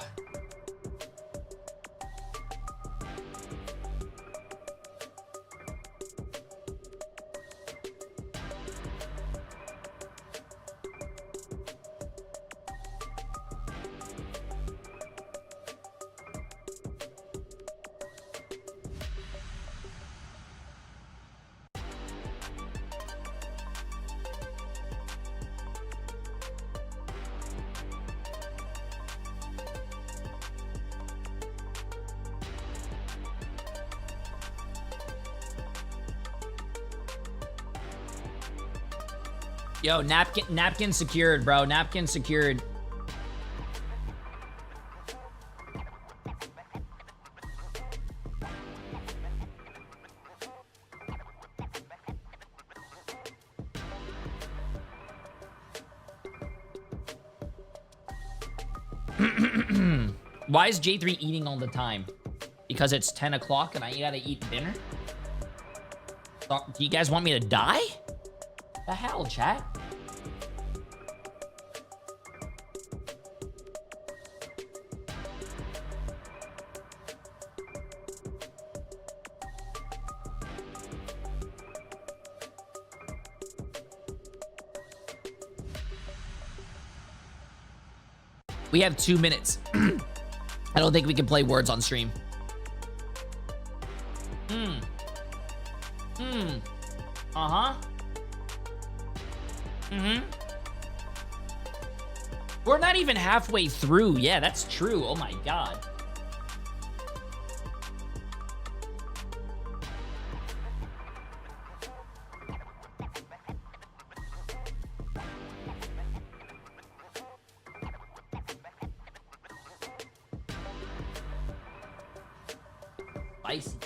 [SPEAKER 3] Yo, napkin secured, bro. Napkin secured. Why is Jay3 eating all the time? Because it's 10 o'clock and I gotta eat dinner? Do you guys want me to die? The hell, chat? We have 2 minutes. I don't think we can play words on stream. Uh-huh. We're not even halfway through. Yeah, that's true. Oh my god. Spicy.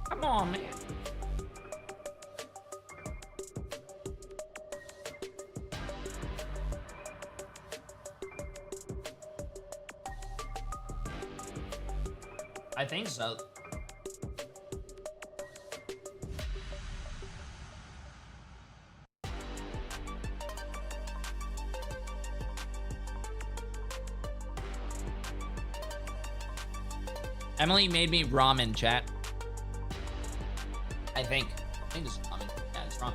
[SPEAKER 3] Come on, man. I think so. Emily made me ramen, chat. I think it's ramen. Yeah, it's ramen.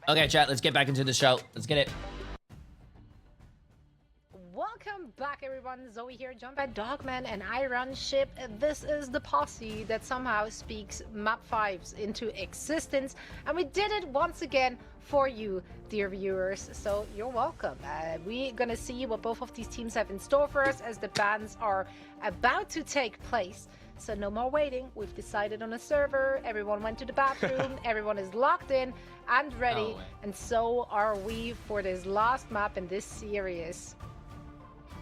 [SPEAKER 3] Okay, chat, let's get back into the show. Let's get it.
[SPEAKER 20] Welcome back, everyone. Zoe here, joined by Dogman, and I run ship. This is the posse that somehow speaks map 5s into existence, and we did it once again for you, dear viewers, so you're welcome. We're gonna see what both of these teams have in store for us as the bans are about to take place. So no more waiting. We've decided on a server. Everyone went to the bathroom. Everyone is locked in and ready. And so are we for this last map in this series.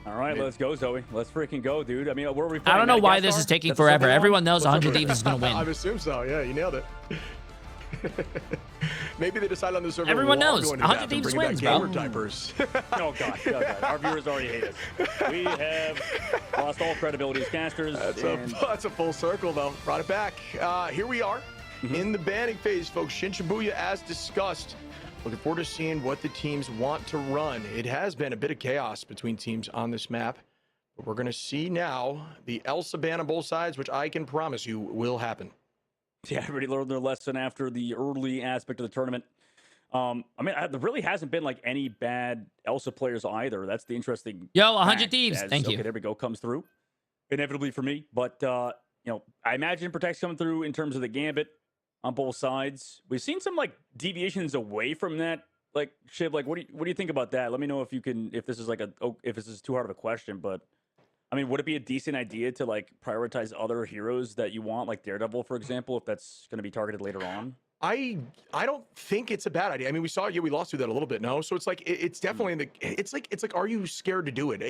[SPEAKER 19] All right, let's go, Zoe. Let's freaking go, dude. I mean, where are we?
[SPEAKER 3] I don't know why this is taking forever. Everyone knows 100 Thieves is going to win.
[SPEAKER 18] I assume so. Yeah, you nailed it. Maybe they decided on the server.
[SPEAKER 3] Everyone knows 100 Thieves wins, bro.
[SPEAKER 18] Diapers.
[SPEAKER 19] Oh God. Our viewers already hate us. We have lost all credibility as casters.
[SPEAKER 18] That's a full circle, though. Brought it back. Here we are in the banning phase, folks. Shin Shibuya, as discussed. Looking forward to seeing what the teams want to run. It has been a bit of chaos between teams on this map. But we're going to see now the Elsa ban on both sides, which I can promise you will happen.
[SPEAKER 19] Yeah, everybody learned their lesson after the early aspect of the tournament. I mean, there really hasn't been like any bad Elsa players either. That's the interesting.
[SPEAKER 3] Yo, 100 Thieves. Thank you.
[SPEAKER 19] Okay, there we go. Comes through inevitably for me, but you know, I imagine Protect's coming through in terms of the gambit on both sides. We've seen some like deviations away from that. Like Shiv, like what do you think about that? Let me know if this is like if this is too hard of a question, but I mean, would it be a decent idea to like prioritize other heroes that you want, like Daredevil, for example, if that's going to be targeted later on?
[SPEAKER 18] I don't think it's a bad idea. I mean, we saw we lost through that a little bit, no? So it's like it's definitely it's like are you scared to do it?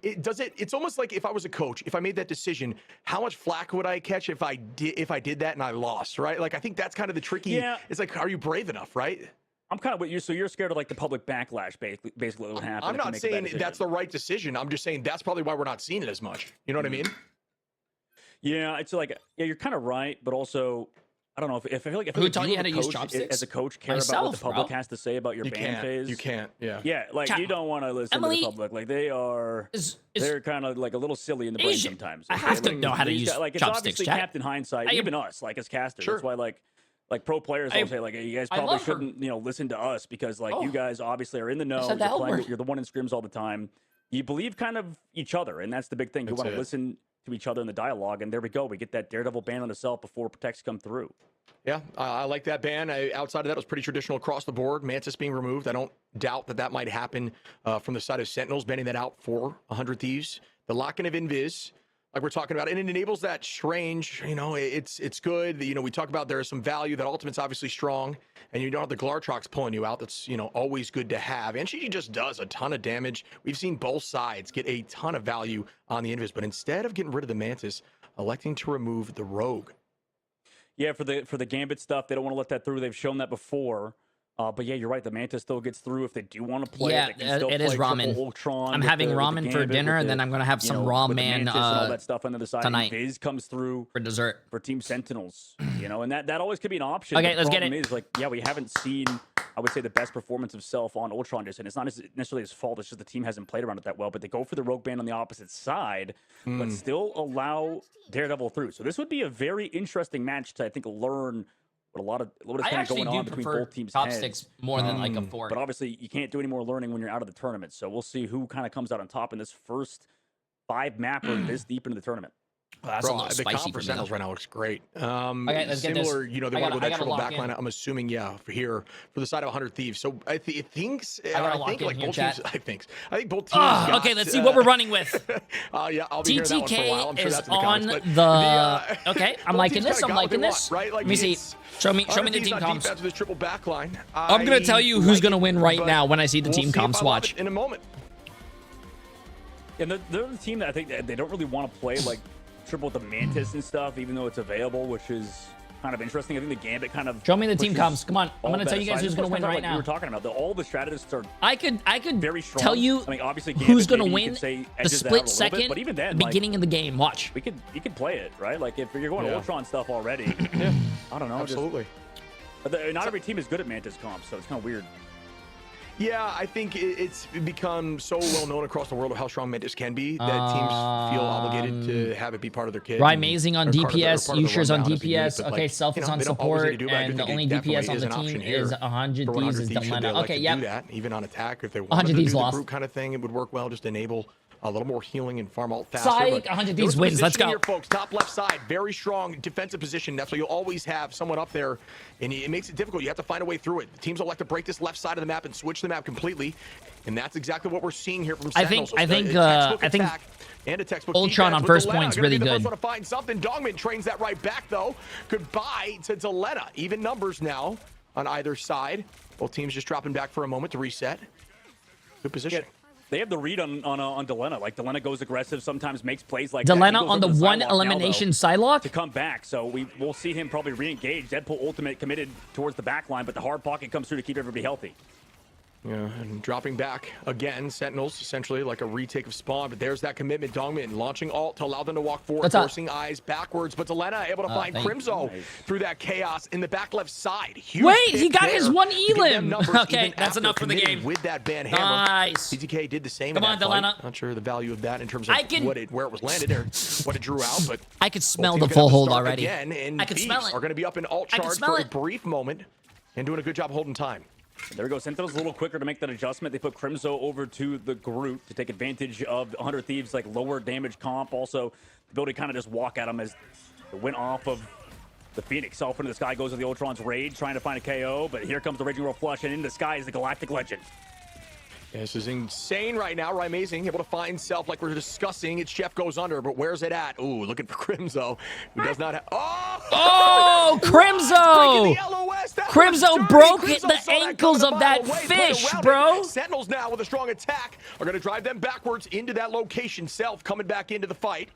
[SPEAKER 18] It's almost like if I was a coach, if I made that decision, how much flack would I catch if I did that and I lost, right? Like I think that's kind of the tricky.
[SPEAKER 19] Yeah.
[SPEAKER 18] It's like, are you brave enough, right?
[SPEAKER 19] I'm kind of with you. So you're scared of like the public backlash, basically what would happen.
[SPEAKER 18] I'm not saying that's the right decision. I'm just saying that's probably why we're not seeing it as much. You know what I mean?
[SPEAKER 19] Yeah, it's like you're kind of right, but also I don't know if I feel like
[SPEAKER 3] who taught you how to use chopsticks?
[SPEAKER 19] As a coach, care about what the public has to say about your ban phase.
[SPEAKER 18] You can't. Yeah.
[SPEAKER 19] Yeah, like you don't want to listen to the public. Like they're kind of like a little silly in the brain sometimes.
[SPEAKER 3] I have to know how to use
[SPEAKER 19] like it's
[SPEAKER 3] chopsticks.
[SPEAKER 19] Obviously Captain Hindsight, even us, like as casters. That's why like pro players will say like, hey, you guys probably shouldn't listen to us because like you guys obviously are in the know. You're the one in scrims all the time. You believe kind of each other, and that's the big thing. You want to listen to each other in the dialogue, and there we go. We get that Daredevil ban on the self before Protects come through.
[SPEAKER 18] Yeah, I like that ban. Outside of that, it was pretty traditional across the board. Mantis being removed. I don't doubt that might happen from the side of Sentinels, banning that out for 100 Thieves. The lock-in of Invis, like we're talking about, and it enables that strange, it's good. We talk about there is some value. That Ultimate's obviously strong, and you don't have the Glartrox pulling you out. That's, always good to have. And she just does a ton of damage. We've seen both sides get a ton of value on the Invis, but instead of getting rid of the Mantis, electing to remove the Rogue.
[SPEAKER 19] Yeah, for the Gambit stuff, they don't want to let that through. They've shown that before. But yeah, you're right. The Mantis still gets through if they do want to play.
[SPEAKER 3] Yeah,
[SPEAKER 19] it
[SPEAKER 3] is ramen. I'm having ramen for dinner, and then I'm gonna have some raw man
[SPEAKER 19] all that stuff under the side.
[SPEAKER 3] tonight.
[SPEAKER 19] Viz comes through
[SPEAKER 3] for dessert
[SPEAKER 19] for Team Sentinels. And that always could be an option.
[SPEAKER 3] Okay, let's get
[SPEAKER 19] it. Is like, yeah, we haven't seen, I would say, the best performance of Self on Ultron just, and it's not necessarily his fault. It's just the team hasn't played around it that well. But they go for the Rogue ban on the opposite side, but still allow Daredevil through. So this would be a very interesting match to, I think, learn. But what is kind of going on between both teams'
[SPEAKER 3] chopsticks more than like a fork.
[SPEAKER 19] But obviously, you can't do any more learning when you're out of the tournament. So we'll see who kind of comes out on top in this first 5 mapper this deep into the tournament.
[SPEAKER 3] Well, that's a little
[SPEAKER 18] the
[SPEAKER 3] spicy
[SPEAKER 18] comp for Sentinels right now looks great.
[SPEAKER 3] Okay, let's get this.
[SPEAKER 18] Similar, they want to go that triple backline. I'm assuming, for here for the side of 100 Thieves. So I think both teams.
[SPEAKER 3] Okay, let's see what we're running with.
[SPEAKER 18] I'll be hearing that one for a while. I'm sure that's in the comments,
[SPEAKER 3] the. Okay, I'm liking this. I'm liking this.
[SPEAKER 18] Right? Like,
[SPEAKER 3] let me see. Show me the team comps.
[SPEAKER 18] After this triple backline,
[SPEAKER 3] I'm gonna tell you who's gonna win right now when I see the team comps. Watch
[SPEAKER 18] in a moment.
[SPEAKER 19] And they're the team that I think they don't really want to play like triple with the Mantis and stuff, even though it's available, which is kind of interesting. I think the Gambit kind of
[SPEAKER 3] show me the team comps. Come on, I'm gonna tell you guys who's gonna win right now.
[SPEAKER 19] We were talking about all the strategists are.
[SPEAKER 3] I could
[SPEAKER 19] very strong.
[SPEAKER 3] Tell you.
[SPEAKER 19] I mean, obviously,
[SPEAKER 3] who's gonna win the split second,
[SPEAKER 19] but even then,
[SPEAKER 3] beginning of the game. Watch.
[SPEAKER 19] You could play it, right? Like if you're going Ultron stuff already. I don't know.
[SPEAKER 18] Absolutely.
[SPEAKER 19] Not every team is good at Mantis comps, so it's kind of weird.
[SPEAKER 18] Yeah, I think it's become so well known across the world of how strong Mantis can be that teams feel obligated to have it be part of their kit.
[SPEAKER 3] Amazing on DPS, Ushers on DPS. Okay, Self is on support, and the only DPS on the team is 100 Thieves is Dilemma. Okay, yeah.
[SPEAKER 18] Even on attack, if they want to do the group kind of thing, it would work well. Just enable a little more healing and farm alt faster.
[SPEAKER 3] Psych, 100 Thieves wins. Let's go.
[SPEAKER 18] Here, folks, top left side, very strong defensive position. That's why you'll always have someone up there, and it makes it difficult. You have to find a way through it. The teams will like to break this left side of the map and switch the map completely, and that's exactly what we're seeing here from Sentinels.
[SPEAKER 3] I think
[SPEAKER 18] and a textbook
[SPEAKER 3] Ultron on first point's really good.
[SPEAKER 18] First one to find something. Dongman trains that right back though. Goodbye to Delena. Even numbers now on either side. Both teams just dropping back for a moment to reset. Good position.
[SPEAKER 19] They have the read on Delena. Like, Delena goes aggressive, sometimes makes plays like
[SPEAKER 3] Delena
[SPEAKER 19] that.
[SPEAKER 3] on the one elimination Psylocke?
[SPEAKER 19] To come back, so we'll see him probably re-engage. Deadpool ultimate committed towards the back line, but the hard pocket comes through to keep everybody healthy.
[SPEAKER 18] Yeah, and dropping back again, Sentinels essentially like a retake of Spawn, but there's that commitment. Dongmin launching ult to allow them to walk forward, forcing eyes backwards, but Delena able to find Crimzo through that chaos in the back left side. Huge
[SPEAKER 3] Wait, he got his one elim. Okay, that's enough for the game.
[SPEAKER 18] With that band hammer,
[SPEAKER 3] nice.
[SPEAKER 18] TTK did the same.
[SPEAKER 3] Come on, Delena.
[SPEAKER 18] Not sure the value of that in terms of where it was landed or what it drew out, but
[SPEAKER 3] I could smell the full hold already.
[SPEAKER 18] Again, and
[SPEAKER 3] I can smell it.
[SPEAKER 18] Are going to be up in ult charge for a brief moment and doing a good job holding time.
[SPEAKER 19] There we go. Sentinel's a little quicker to make that adjustment. They put Crimzo over to the Groot to take advantage of 100 Thieves, like lower damage comp. Also, the ability to kind of just walk at him as it went off of the Phoenix. Off into the sky goes to the Ultron's Rage, trying to find a KO. But here comes the Raging Roll Flush, and in the sky is the Galactic Legend.
[SPEAKER 18] Yeah, this is insane right now. Amazing, able to find Self like we're discussing. Its Chef goes under, but where's it at? Ooh, looking for Crimzo, who does not have.
[SPEAKER 3] Oh, Crimzo! Crimzo broke the ankles of that fish, bro.
[SPEAKER 18] Sentinels now with a strong attack are going to drive them backwards into that location. Self coming back into the fight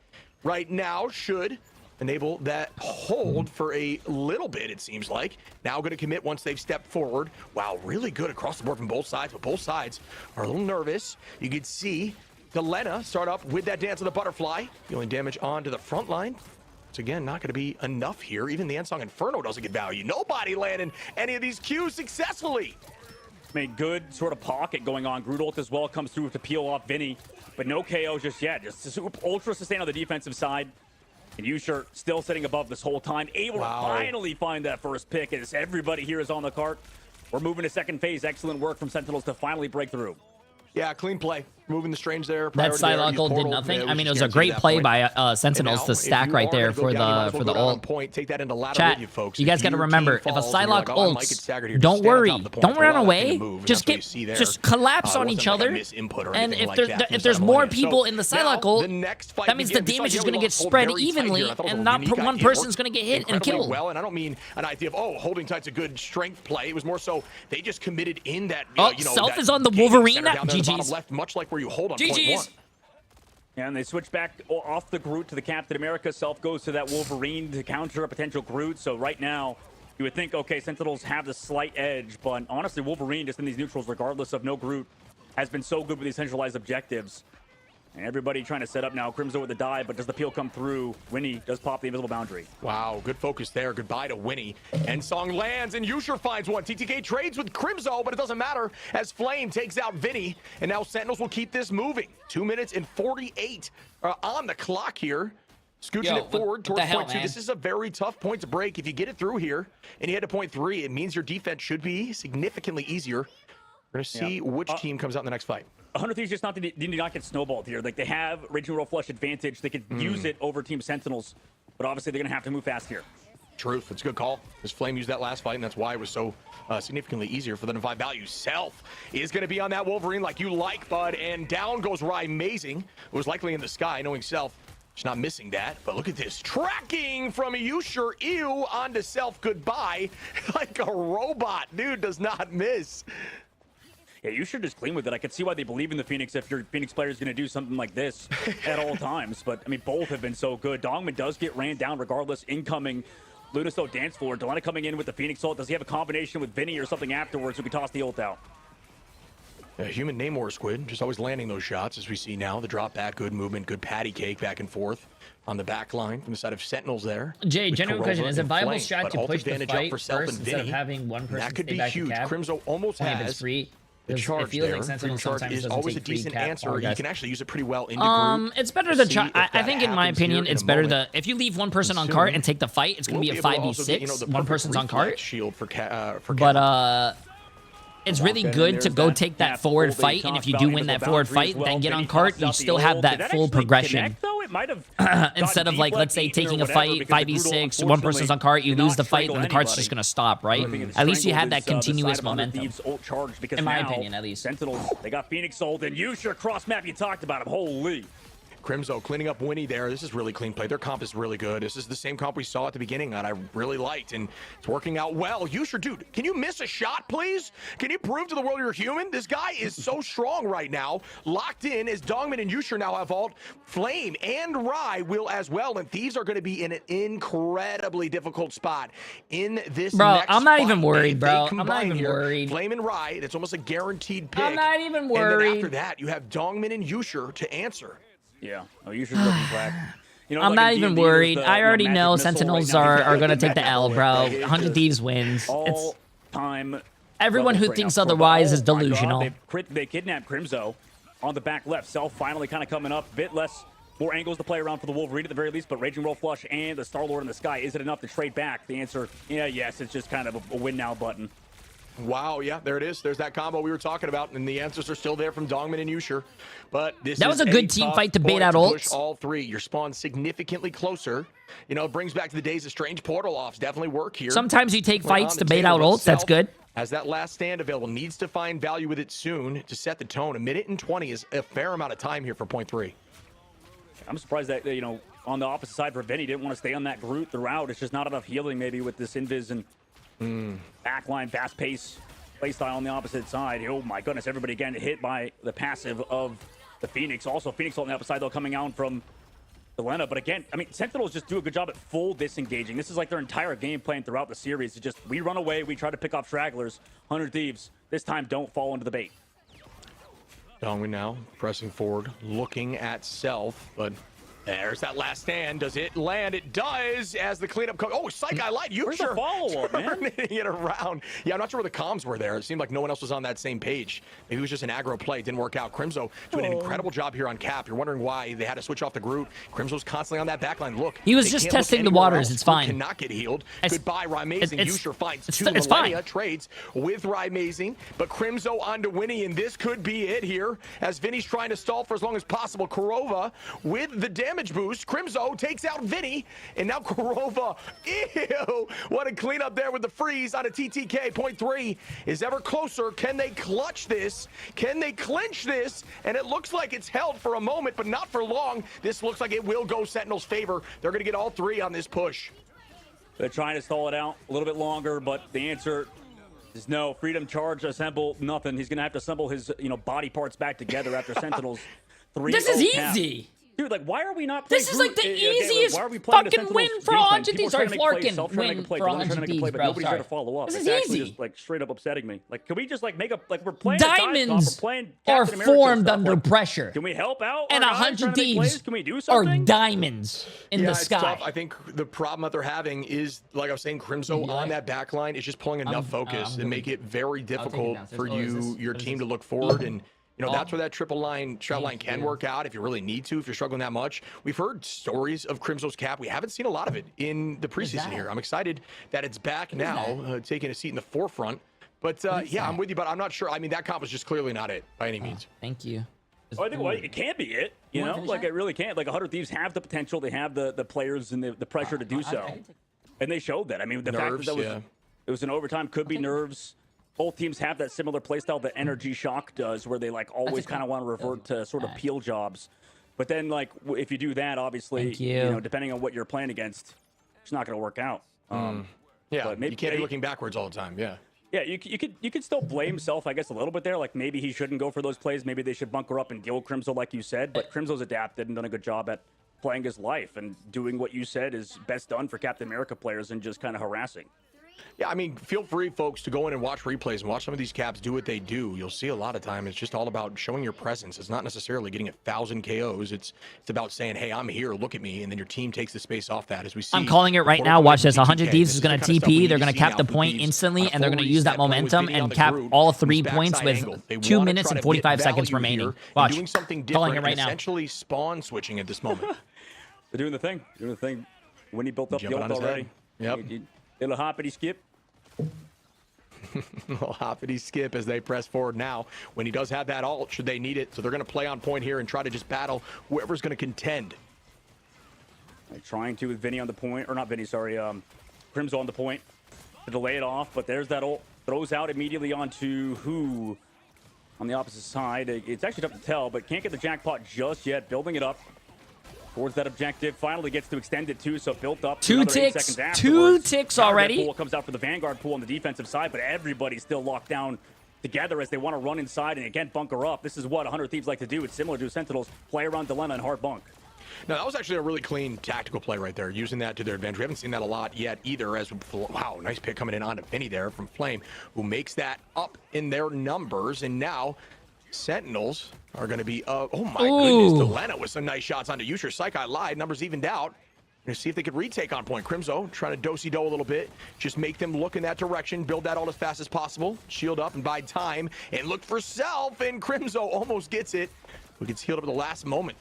[SPEAKER 18] right now should enable that hold for a little bit, it seems like. Now going to commit once they've stepped forward. Wow, really good across the board from both sides, but both sides are a little nervous. You can see Delena start up with that Dance of the Butterfly, dealing damage onto the front line. It's again not going to be enough here. Even the Ansong Inferno doesn't get value. Nobody landing any of these Qs successfully.
[SPEAKER 19] Made good sort of pocket going on. Groot ult as well comes through to peel off Vinny, but no KO just yet. Just ultra sustain on the defensive side. And Usher still sitting above this whole time, able to finally find that first pick as everybody here is on the cart. We're moving to second phase. Excellent work from Sentinels to finally break through.
[SPEAKER 18] Yeah, clean play. Moving the Strange there.
[SPEAKER 3] That Psylocke ult did nothing. I mean, it was a great play by Sentinels to stack right there for the ult.
[SPEAKER 18] Take that into
[SPEAKER 3] Chat, you guys got to remember, if a Psylocke ults, don't worry. Don't run away. Just collapse on each other. And if there's more people in the Psylocke ult, that means the damage is going to get spread evenly, and not one person's going to get hit and killed.
[SPEAKER 18] Well, and I don't mean an idea of, oh, holding tight's a good strength play. It was more so they just committed in that.
[SPEAKER 3] Self is on the Wolverine. GG's.
[SPEAKER 18] Left, much like where you hold on
[SPEAKER 3] GG's.
[SPEAKER 18] point one.
[SPEAKER 19] Yeah, and they switch back off the Groot to the Captain America. Self goes to that Wolverine to counter a potential Groot. So right now, you would think, okay, Sentinels have the slight edge, but honestly, Wolverine just in these neutrals, regardless of no Groot, has been so good with these centralized objectives. And everybody trying to set up now. Crimzo with the dive, but does the peel come through? Winnie does pop the invisible boundary.
[SPEAKER 18] Wow, good focus there. Goodbye to Winnie. And Song lands, and Usher finds one. TTK trades with Crimzo, but it doesn't matter as Flame takes out Vinny. And now Sentinels will keep this moving. 2 minutes and 48 on the clock here. Scooching it forward towards point two. This is a very tough point to break. If you get it through here and you head to point three, it means your defense should be significantly easier. We're going to see which team comes out in the next fight.
[SPEAKER 19] 100 Thieves just did not get snowballed here. Like, they have Raging Roll Flush advantage. They could use it over Team Sentinels, but obviously they're going to have to move fast here.
[SPEAKER 18] Truth. It's a good call. This Flame used that last fight, and that's why it was so significantly easier for them to find value. Self is going to be on that Wolverine like you like, bud, and down goes Amazing. It was likely in the sky, knowing Self. She's not missing that, but look at this. Tracking from Usher, ew, onto Self, goodbye. Like a robot. Dude does not miss.
[SPEAKER 19] Yeah, you should just clean with it. I could see why they believe in the Phoenix if your Phoenix player is going to do something like this at all times. But, I mean, both have been so good. Dongman does get ran down regardless. Incoming Lunasto dance floor. Delena coming in with the Phoenix ult. Does he have a combination with Vinny or something afterwards? We can toss the ult out.
[SPEAKER 18] Human Namor Squid, just always landing those shots as we see now. The drop back, good movement, good patty cake back and forth on the back line from the side of Sentinels there.
[SPEAKER 3] Jay, genuine question. Is it a viable strat to push the fight first instead of having one person
[SPEAKER 18] that could be
[SPEAKER 3] back
[SPEAKER 18] huge.
[SPEAKER 3] to cab?
[SPEAKER 18] Crimzo almost has
[SPEAKER 3] free.
[SPEAKER 18] the charge there.
[SPEAKER 3] Like
[SPEAKER 18] Freedom charge is always a decent answer. You can actually use it pretty well into group.
[SPEAKER 3] It's better to try. I think, in my opinion, it's better to if you leave one person on cart and take the fight, it's going to be a 5v6. One person's on cart.
[SPEAKER 18] Shield for
[SPEAKER 3] but it's really good to go take that forward fight, and if you do win that forward fight, then get on cart, you still have that full progression. Instead of, like, let's say taking a fight 5v6, one person's on cart, you lose the fight, and the cart's just gonna stop, right? At least you had that continuous momentum. In my opinion, at least.
[SPEAKER 19] Sentinels, they got Phoenix ult, and Usher cross map. You talked about him. Holy.
[SPEAKER 18] Crimzo cleaning up Winnie there. This is really clean play. Their comp is really good. This is the same comp we saw at the beginning that I really liked, and it's working out well. Yusher, dude, can you miss a shot, please? Can you prove to the world you're human? This guy is so strong right now. Locked in as Dongman and Yusher now have ult. Flame and Rai will as well, and Thieves are going to be in an incredibly difficult spot in this next
[SPEAKER 3] I'm not
[SPEAKER 18] fight.
[SPEAKER 3] even worried,
[SPEAKER 18] If
[SPEAKER 3] bro.
[SPEAKER 18] they
[SPEAKER 3] I'm not even
[SPEAKER 18] combine here,
[SPEAKER 3] worried.
[SPEAKER 18] Flame and Rai, that's almost a guaranteed pick.
[SPEAKER 3] I'm not even
[SPEAKER 18] And
[SPEAKER 3] worried.
[SPEAKER 18] then after that, you have Dongman and Yusher to answer.
[SPEAKER 19] Yeah, Yusher's looking black. You know,
[SPEAKER 3] I'm
[SPEAKER 19] like
[SPEAKER 3] not
[SPEAKER 19] in
[SPEAKER 3] even
[SPEAKER 19] D&D,
[SPEAKER 3] worried.
[SPEAKER 19] there's the,
[SPEAKER 3] I already
[SPEAKER 19] magic
[SPEAKER 3] know
[SPEAKER 19] missile
[SPEAKER 3] Sentinels
[SPEAKER 19] right now.
[SPEAKER 3] are going to take the
[SPEAKER 19] Magic
[SPEAKER 3] L, bro.
[SPEAKER 19] missile.
[SPEAKER 3] 100 Thieves wins.
[SPEAKER 19] All time.
[SPEAKER 3] Everyone who
[SPEAKER 19] right
[SPEAKER 3] thinks
[SPEAKER 19] now.
[SPEAKER 3] otherwise is
[SPEAKER 19] Oh my God,
[SPEAKER 3] delusional.
[SPEAKER 19] they kidnapped Crimzo on the back left. Self finally kind of coming up. Bit less, more angles to play around for the Wolverine at the very least, but Raging Roll Flush and the Star-Lord in the sky. Is it enough to trade back? The answer, yes. It's just kind of a win now button.
[SPEAKER 18] Wow, yeah, there it is. There's that combo we were talking about, and the answers are still there from Dongman and Yusher. But
[SPEAKER 3] That was a good team fight to bait out
[SPEAKER 18] push
[SPEAKER 3] ults.
[SPEAKER 18] all three. Your spawn significantly closer. You know, it brings back to the days of strange portal offs. Definitely work here.
[SPEAKER 3] Sometimes you take
[SPEAKER 18] We're
[SPEAKER 3] fights
[SPEAKER 18] on
[SPEAKER 3] to
[SPEAKER 18] the
[SPEAKER 3] bait
[SPEAKER 18] table,
[SPEAKER 3] out
[SPEAKER 18] but
[SPEAKER 3] ults. That's
[SPEAKER 18] Self
[SPEAKER 3] good.
[SPEAKER 18] Has that last stand available. Needs to find value with it soon to set the tone. 1:20 is a fair amount of time here for point 3.
[SPEAKER 19] I'm surprised that, on the opposite side for Vinny, didn't want to stay on that Groot throughout. It's just not enough healing maybe with this Invis and backline, fast pace playstyle on the opposite side. Oh my goodness, everybody getting hit by the passive of the Phoenix. Also, Phoenix on the opposite side, though, coming out from Elena. But again, Sentinels just do a good job at full disengaging. This is like their entire game plan throughout the series. It's just, we run away, we try to pick off stragglers. 100 Thieves, this time don't fall into the bait.
[SPEAKER 18] Dongman now pressing forward, looking at Self, but there's that last stand. Does it land? It does, as the cleanup comes. Oh, Psych, I lied.
[SPEAKER 19] Where's the follow-up, man?
[SPEAKER 18] Turning it around. Yeah, I'm not sure where the comms were there. It seemed like no one else was on that same page. Maybe it was just an aggro play. It didn't work out. Crimzo doing an incredible job here on Cap. You're wondering why they had to switch off the Groot. Crimzo's constantly on that backline. Look,
[SPEAKER 3] He was
[SPEAKER 18] they
[SPEAKER 3] just
[SPEAKER 18] can't look
[SPEAKER 3] testing the
[SPEAKER 18] anywhere
[SPEAKER 3] waters.
[SPEAKER 18] else.
[SPEAKER 3] It's fine.
[SPEAKER 18] Groot cannot get healed.
[SPEAKER 3] It's-
[SPEAKER 18] Goodbye, Rymazing. Yusher finds two.
[SPEAKER 3] it's
[SPEAKER 18] Millennia
[SPEAKER 3] fine.
[SPEAKER 18] trades with Rymazing, but Crimzo onto Winnie, and this could be it here, as Vinny's trying to stall for as long as possible. Kurova with the damage boost. Crimzo takes out Vinny, and now Kurova, ew, what a cleanup there with the freeze on a TTK. Point 3 is ever closer. Can they clutch this? Can they clinch this? And it looks like it's held for a moment, but not for long. This looks like it will go Sentinel's favor. They're going to get all 3 on this push.
[SPEAKER 19] They're trying to stall it out a little bit longer, but the answer is no. Freedom charge, assemble, nothing. He's going to have to assemble his, body parts back together after Sentinels 3.
[SPEAKER 3] This is easy.
[SPEAKER 19] Dude, like, why are we not playing
[SPEAKER 3] This is like the
[SPEAKER 19] Groot?
[SPEAKER 3] easiest
[SPEAKER 19] Why are we playing the
[SPEAKER 3] fucking win
[SPEAKER 19] Sentinels
[SPEAKER 3] for
[SPEAKER 19] game plan?
[SPEAKER 3] 100
[SPEAKER 19] People
[SPEAKER 3] Thieves.
[SPEAKER 19] are
[SPEAKER 3] Sorry,
[SPEAKER 19] trying to make plays,
[SPEAKER 3] Flarkin
[SPEAKER 19] self trying to
[SPEAKER 3] win
[SPEAKER 19] make a play,
[SPEAKER 3] for
[SPEAKER 19] Dylan trying to
[SPEAKER 3] 100
[SPEAKER 19] make a play,
[SPEAKER 3] Thieves,
[SPEAKER 19] but
[SPEAKER 3] bro.
[SPEAKER 19] nobody's there
[SPEAKER 3] Sorry.
[SPEAKER 19] to follow up.
[SPEAKER 3] This
[SPEAKER 19] It's
[SPEAKER 3] is
[SPEAKER 19] actually
[SPEAKER 3] easy.
[SPEAKER 19] just, like, straight up upsetting me. Like, can we just, like, make a, like, we're playing a dive comp,
[SPEAKER 3] Diamonds
[SPEAKER 19] we're playing
[SPEAKER 3] are
[SPEAKER 19] Captain America
[SPEAKER 3] formed
[SPEAKER 19] stuff.
[SPEAKER 3] under
[SPEAKER 19] Like,
[SPEAKER 3] pressure.
[SPEAKER 19] Can we help out?
[SPEAKER 3] And
[SPEAKER 19] our guys
[SPEAKER 3] 100
[SPEAKER 19] trying to make
[SPEAKER 3] Thieves
[SPEAKER 19] plays? Can we do
[SPEAKER 3] are
[SPEAKER 19] something?
[SPEAKER 3] diamonds in
[SPEAKER 18] Yeah,
[SPEAKER 3] the
[SPEAKER 18] it's
[SPEAKER 3] sky.
[SPEAKER 18] tough. I think the problem that they're having is, like I was saying, Crimzo on that back line is just pulling enough focus and make it very difficult for your team to look forward. And that's where that triple line, strat line can work out if you really need to, if you're struggling that much. We've heard stories of Crimzo's cap. We haven't seen a lot of it in the preseason here. I'm excited that it's back now, taking a seat in the forefront. But yeah, I'm with you, but I'm not sure. I mean, that comp was just clearly not it by any means.
[SPEAKER 3] Thank you.
[SPEAKER 19] I think it can't be it. Like it really can't. Like 100 Thieves have the potential. They have the players and the pressure to do so, and they showed that. I mean, the fact that it was an overtime could be nerves. Both teams have that similar playstyle that Energy Shock does, where they like always kind of want to revert to sort of peel jobs. But then, like, if you do that, obviously, depending on what you're playing against, it's not going to work out.
[SPEAKER 18] Yeah,
[SPEAKER 19] but maybe,
[SPEAKER 18] you can't be looking backwards all the time. Yeah.
[SPEAKER 19] Yeah, you could still blame Self, I guess, a little bit there. Like maybe he shouldn't go for those plays. Maybe they should bunker up and deal with Crimzo, like you said. But Crimzo's adapted and done a good job at playing his life and doing what you said is best done for Captain America players and just kind of harassing.
[SPEAKER 18] Yeah, I mean, feel free, folks, to go in and watch replays and watch some of these caps do what they do. You'll see a lot of time it's just all about showing your presence. It's not necessarily getting 1,000 KOs. It's about saying, hey, I'm here, look at me, and then your team takes the space off that. As we see,
[SPEAKER 3] I'm calling it right now. Watch this. 100 Thieves is going to TP. They're going to cap the point instantly, and they're going to use that momentum and cap all 3 points with 2 minutes and 45 seconds remaining. Watch.
[SPEAKER 18] Doing something
[SPEAKER 3] Calling
[SPEAKER 18] different
[SPEAKER 3] it right now.
[SPEAKER 18] Essentially spawn switching at this moment.
[SPEAKER 19] They're doing the thing. When he built up the ult already.
[SPEAKER 18] Yep.
[SPEAKER 19] Little hoppity skip.
[SPEAKER 18] Little hoppity skip as they press forward now. When he does have that ult, should they need it. So they're going to play on point here and try to just battle whoever's going to contend.
[SPEAKER 19] Trying to with Vinny on the point, or not Vinny, sorry, Crimzo on the point to delay it off, but there's that ult. Throws out immediately onto who on the opposite side. It's actually tough to tell, but can't get the jackpot just yet. Building it up. towards that objective. Finally gets to extend it too, so built up.
[SPEAKER 3] 2 ticks. 2 ticks already.
[SPEAKER 19] Pool comes out for the Vanguard pool on the defensive side, but everybody's still locked down together as they want to run inside and again bunker up. This is what 100 Thieves like to do. It's similar to Sentinels. Play around Dilemma and hard bunk.
[SPEAKER 18] No, that was actually a really clean tactical play right there, using that to their advantage. We haven't seen that a lot yet either. As wow, nice pick coming in onto Vinny there from Flame, who makes that up in their numbers. And now Sentinels are going to be, oh my goodness, Delena with some nice shots onto Yusher. Psychi lied, numbers evened out. Gonna see if they could retake on point. Crimzo trying to do-si-do a little bit, just make them look in that direction, build that all as fast as possible, shield up and bide time, and look for self. And Crimzo almost gets it, who gets healed up at the last moment.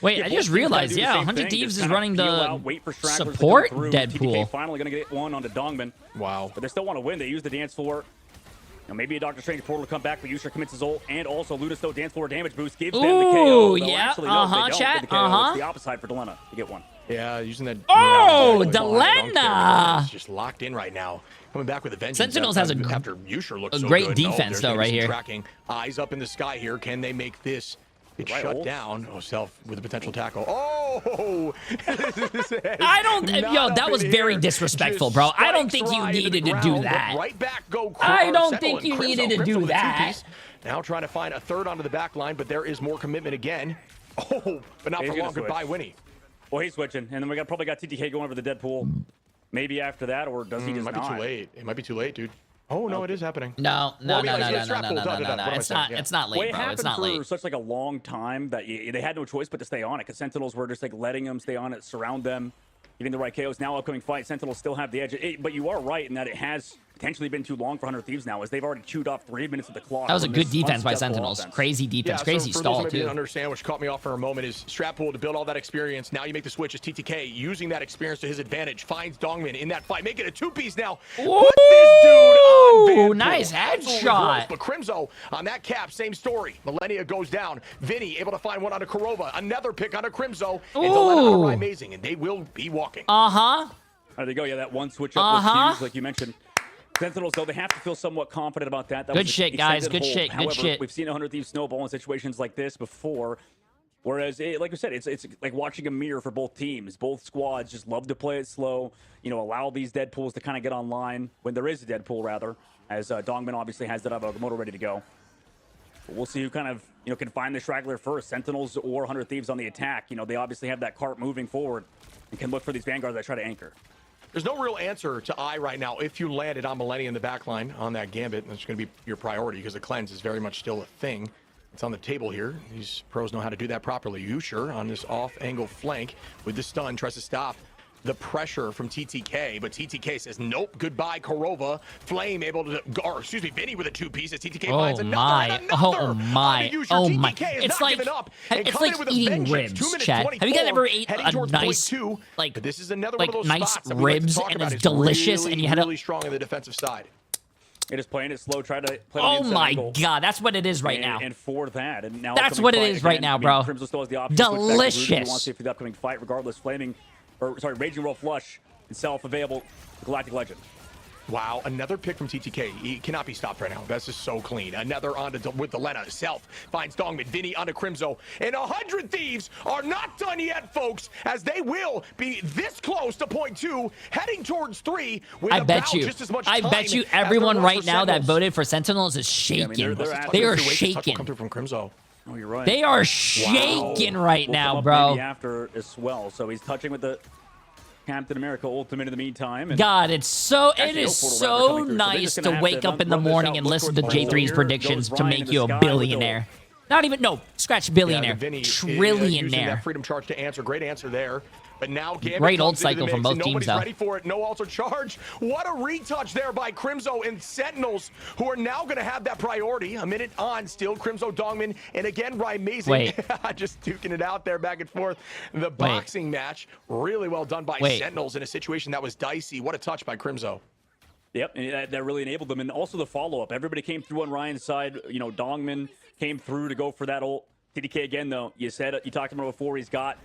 [SPEAKER 3] Wait, I just realized, 100 Thieves is running the support Deadpool.
[SPEAKER 19] Finally going to get one onto Dongman.
[SPEAKER 18] Wow.
[SPEAKER 19] But they still want to win. They use the dance floor. Now maybe a Doctor Strange portal to come back, but Yusher commits his ult, and also Lunasto dance floor damage boost gives them the KO.
[SPEAKER 3] Yeah,
[SPEAKER 19] actually, no, they don't
[SPEAKER 3] chat,
[SPEAKER 19] get the KO. It's the opposite for Delena to get one.
[SPEAKER 18] Yeah, using that.
[SPEAKER 3] Oh, Delena!
[SPEAKER 18] Just locked in right now. Coming back with a vengeance.
[SPEAKER 3] Sentinels has
[SPEAKER 18] after Yusher looks so
[SPEAKER 3] great
[SPEAKER 18] good.
[SPEAKER 3] defense though right here.
[SPEAKER 18] Tracking, eyes up in the sky here. Can they make this? It's shut down. Oh, Self with a potential tackle. Oh!
[SPEAKER 3] I don't. Yo, that was very disrespectful, bro. I don't think you needed to do that.
[SPEAKER 18] Right back, go.
[SPEAKER 3] I don't think you needed to do that.
[SPEAKER 18] Now trying to find a third onto the back line, but there is more commitment again. Oh, but not for long. Goodbye, Winnie.
[SPEAKER 19] Well, he's switching, and then we probably got TTK going over the Deadpool. Maybe after that, or does he just
[SPEAKER 18] not? It might be too late. It might be too late, dude. Oh no, it is happening.
[SPEAKER 3] No. It's not late,
[SPEAKER 19] well,
[SPEAKER 3] bro. It's not late.
[SPEAKER 19] For such like a long time that they had no choice but to stay on it, because Sentinels were just like letting them stay on it, surround them, getting the right KOs. Now upcoming fight, Sentinels still have the edge. But you are right in that it has potentially been too long for 100 Thieves now, as they've already chewed off 3 minutes of the clock.
[SPEAKER 3] That was a good defense by Sentinels. Offense. Crazy defense,
[SPEAKER 18] yeah,
[SPEAKER 3] crazy
[SPEAKER 18] so for
[SPEAKER 3] stall
[SPEAKER 18] those who
[SPEAKER 3] too.
[SPEAKER 18] Didn't understand, which caught me off for a moment, is Strap Pool to build all that experience. Now you make the switch as TTK using that experience to his advantage. Finds Dongman in that fight, make it a 2-piece now.
[SPEAKER 3] Ooh,
[SPEAKER 18] put this dude on
[SPEAKER 3] nice headshot.
[SPEAKER 18] But Crimzo on that cap, same story. Millennia goes down. Vinny able to find one onto Kurova. Another pick onto Crimzo. And Delena are amazing, and they will be walking.
[SPEAKER 19] There they go. Yeah, that one switch up was huge, like you mentioned. Sentinels, though, they have to feel somewhat confident about that. That
[SPEAKER 3] good shit, guys. Good
[SPEAKER 19] hold.
[SPEAKER 3] shit.
[SPEAKER 19] However,
[SPEAKER 3] good shit.
[SPEAKER 19] We've seen 100 Thieves snowball in situations like this before. Whereas, like I said, it's like watching a mirror for both teams. Both squads just love to play it slow. You know, allow these Deadpools to kind of get online when there is a Deadpool, rather. As Dongman obviously has that motor ready to go. But we'll see who kind of can find the straggler first. Sentinels or 100 Thieves on the attack. You know, they obviously have that cart moving forward and can look for these Vanguards that try to anchor.
[SPEAKER 18] There's no real answer to I right now. If you landed on Millennia in the backline on that Gambit, that's going to be your priority because the cleanse is very much still a thing. It's on the table here. These pros know how to do that properly. Yusher on this off-angle flank with the stun tries to stop the pressure from TTK, but TTK says nope, goodbye Kurova. Flame able to, or excuse me, Vinny with a 2-piece as TTK finds another.
[SPEAKER 3] Oh my! It's like eating ribs, Chad. Have you guys ever ate a nice like
[SPEAKER 18] this is another
[SPEAKER 3] like
[SPEAKER 18] one of those
[SPEAKER 3] nice
[SPEAKER 18] spots that we
[SPEAKER 3] ribs
[SPEAKER 18] like to talk
[SPEAKER 3] and
[SPEAKER 18] about.
[SPEAKER 3] it's delicious
[SPEAKER 18] really,
[SPEAKER 3] and you had
[SPEAKER 18] really strong on the defensive side.
[SPEAKER 19] It is playing it slow, try to play
[SPEAKER 3] oh my god, that's what it is right now.
[SPEAKER 19] And for that, and now
[SPEAKER 3] that's what it is right now, bro.
[SPEAKER 19] Crimson still has the option
[SPEAKER 3] delicious.
[SPEAKER 19] He wants to see for the upcoming fight, regardless. Raging Roll Flush itself available. Galactic Legend.
[SPEAKER 18] Wow, another pick from TTK. He cannot be stopped right now. That's just so clean. Another onto with Delena. Self finds Dongman. Vinny onto Crimzo. And 100 Thieves are not done yet, folks, as they will be this close to point 2, heading towards 3 with just as much time.
[SPEAKER 3] I bet you everyone right now that voted for Sentinels is shaking.
[SPEAKER 19] Yeah,
[SPEAKER 3] they are shaking.
[SPEAKER 18] Come through from Crimzo.
[SPEAKER 19] Oh, you're right.
[SPEAKER 3] They are shaking right now, bro.
[SPEAKER 19] Maybe after as well. So he's touching with the Captain America Ultimate in the meantime. And
[SPEAKER 3] God, it is so nice to wake up in the morning and listen to Jay3's predictions to make you a billionaire. Not even, no, scratch billionaire. Trillionaire.
[SPEAKER 18] That freedom charge to answer. Great answer there. But now Gambit
[SPEAKER 3] great old cycle from both teams, though.
[SPEAKER 18] Ready for it. No alter charge. What a retouch there by Crimzo and Sentinels, who are now going to have that priority. A minute on still. Crimzo, Dongman, and again, Amazing. Just duking it out there back and forth. The boxing match, really well done by Sentinels in a situation that was dicey. What a touch by Crimzo.
[SPEAKER 19] Yep, and that really enabled them. And also the follow-up. Everybody came through on Ryan's side. You know, Dongman came through to go for that ult. TDK again, though. You talked about it before. He's got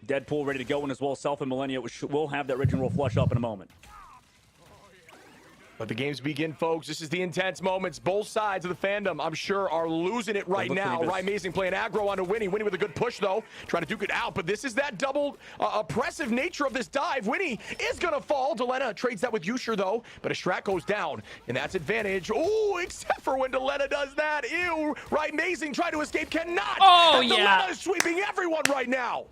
[SPEAKER 19] Deadpool ready to go, and as well Self and Millennia will have that Raging Roll Flush up in a moment.
[SPEAKER 18] Let the games begin, folks. This is the intense moments. Both sides of the fandom, I'm sure, are losing it right now. Right Amazing playing aggro onto Winnie. Winnie with a good push, though. Trying to duke it out, but this is that double oppressive nature of this dive. Winnie is going to fall. Delena trades that with Yusher, though, but a Strat goes down, and that's advantage. Oh, except for when Delena does that. Ew. Right Amazing trying to escape, cannot.
[SPEAKER 3] Oh,
[SPEAKER 18] and
[SPEAKER 3] yeah.
[SPEAKER 18] Delena is sweeping everyone right now.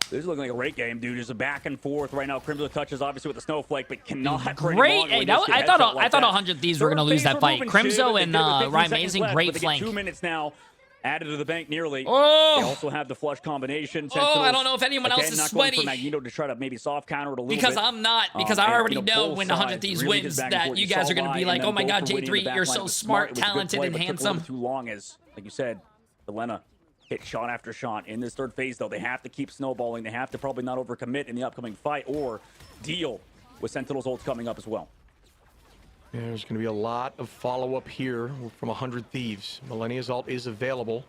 [SPEAKER 19] This is looking like a great game, dude. Just a back and forth right now. Crimzo touches obviously with the snowflake, but cannot.
[SPEAKER 3] Great. Hey, I thought 100 Thieves were gonna lose that fight. Crimzo and Ryan Amazing, great flank.
[SPEAKER 19] 2 minutes now. Added to the bank nearly.
[SPEAKER 3] Oh!
[SPEAKER 19] They also have the flush combination.
[SPEAKER 3] Oh, I don't know if anyone else is sweaty.
[SPEAKER 19] For Magneto to try to maybe soft counter it a little
[SPEAKER 3] because
[SPEAKER 19] bit.
[SPEAKER 3] I'm not. Because I already know when 100 Thieves
[SPEAKER 19] really
[SPEAKER 3] wins that you guys are going to be like, oh my god, Jay3, you're so smart, talented, and handsome.
[SPEAKER 19] Too long as, like you said, Delena hit shot after shot. In this third phase, though, they have to keep snowballing. They have to probably not overcommit in the upcoming fight or deal with Sentinel's ult coming up as well.
[SPEAKER 18] Yeah, there's going to be a lot of follow-up here from 100 Thieves. Millennia's ult is available.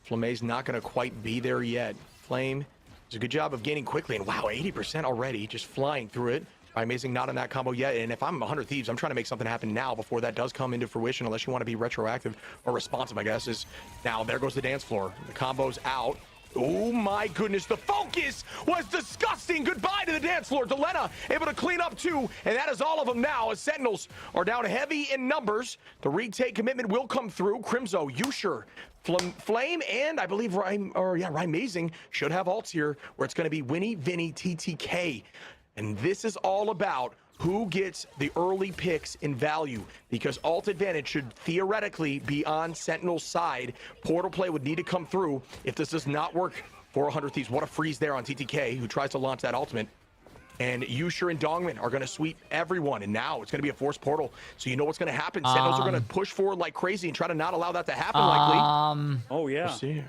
[SPEAKER 18] Flame's not going to quite be there yet. Flame does a good job of gaining quickly, and wow, 80% already, just flying through it. Amazing, not in that combo yet, and if I'm 100 Thieves, I'm trying to make something happen now before that does come into fruition, unless you want to be retroactive or responsive, I guess, is now there goes the dance floor. The combo's out. Oh my goodness, the focus was disgusting. Goodbye to the dance floor. Delena able to clean up too, and that is all of them now as Sentinels are down heavy in numbers. The retake commitment will come through. Crimzo, Yusher, Flame, and I believe Ryan Amazing should have ults here where it's going to be Winnie, Vinny, TTK. And this is all about who gets the early picks in value, because ult advantage should theoretically be on Sentinel's side. Portal play would need to come through if this does not work for 100 Thieves. What a freeze there on TTK, who tries to launch that ultimate. And Yusher and Dongman are going to sweep everyone, and now it's going to be a forced portal, so you know what's going to happen. Sentinels are going to push forward like crazy and try to not allow that to happen, likely.
[SPEAKER 19] Oh, yeah.
[SPEAKER 18] We'll see.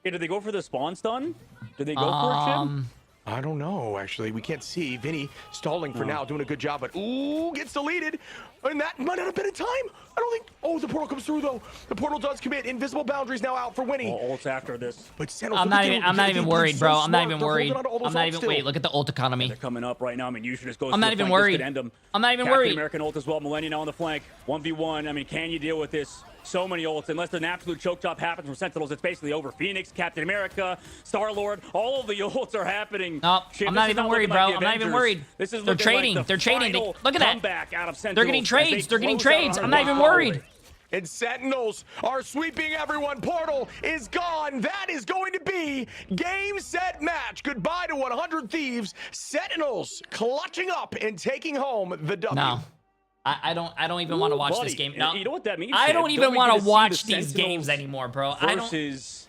[SPEAKER 19] Hey, did they go for the spawn stun? Did they go for it, Jim?
[SPEAKER 18] I don't know, actually. We can't see. Vinny stalling for now, doing a good job, but ooh, gets deleted. And that might not have been in time. I don't think. Oh, the portal comes through, though. The portal does commit. Invisible boundaries now out for Winnie.
[SPEAKER 19] Oh, ult's after this.
[SPEAKER 18] But
[SPEAKER 3] I'm not even worried, bro. I'm not even worried. I'm not even. Wait, look at the ult economy.
[SPEAKER 19] Yeah, they're coming up right now. I mean, you should just go.
[SPEAKER 3] I'm not even worried. I'm not even worried.
[SPEAKER 19] American ult as well. Millennia now on the flank. 1v1. I mean, can you deal with this? So many ults. Unless an absolute choke job happens from Sentinels, it's basically over. Phoenix, Captain America, Star-Lord, all of the ults are happening.
[SPEAKER 3] No, I'm not even worried, bro. I'm not even worried.
[SPEAKER 19] This is
[SPEAKER 3] they're trading.
[SPEAKER 19] Like
[SPEAKER 3] they're trading. Look at that.
[SPEAKER 19] Out of
[SPEAKER 3] they're getting trades. They're getting trades. I'm not even worried.
[SPEAKER 18] And Sentinels are sweeping everyone. Portal is gone. That is going to be game, set, match. Goodbye to 100 Thieves. Sentinels clutching up and taking home the W.
[SPEAKER 3] No. I don't even want to watch this game. No.
[SPEAKER 19] You know what that means?
[SPEAKER 3] I don't even want to watch these games anymore, bro.
[SPEAKER 19] Versus,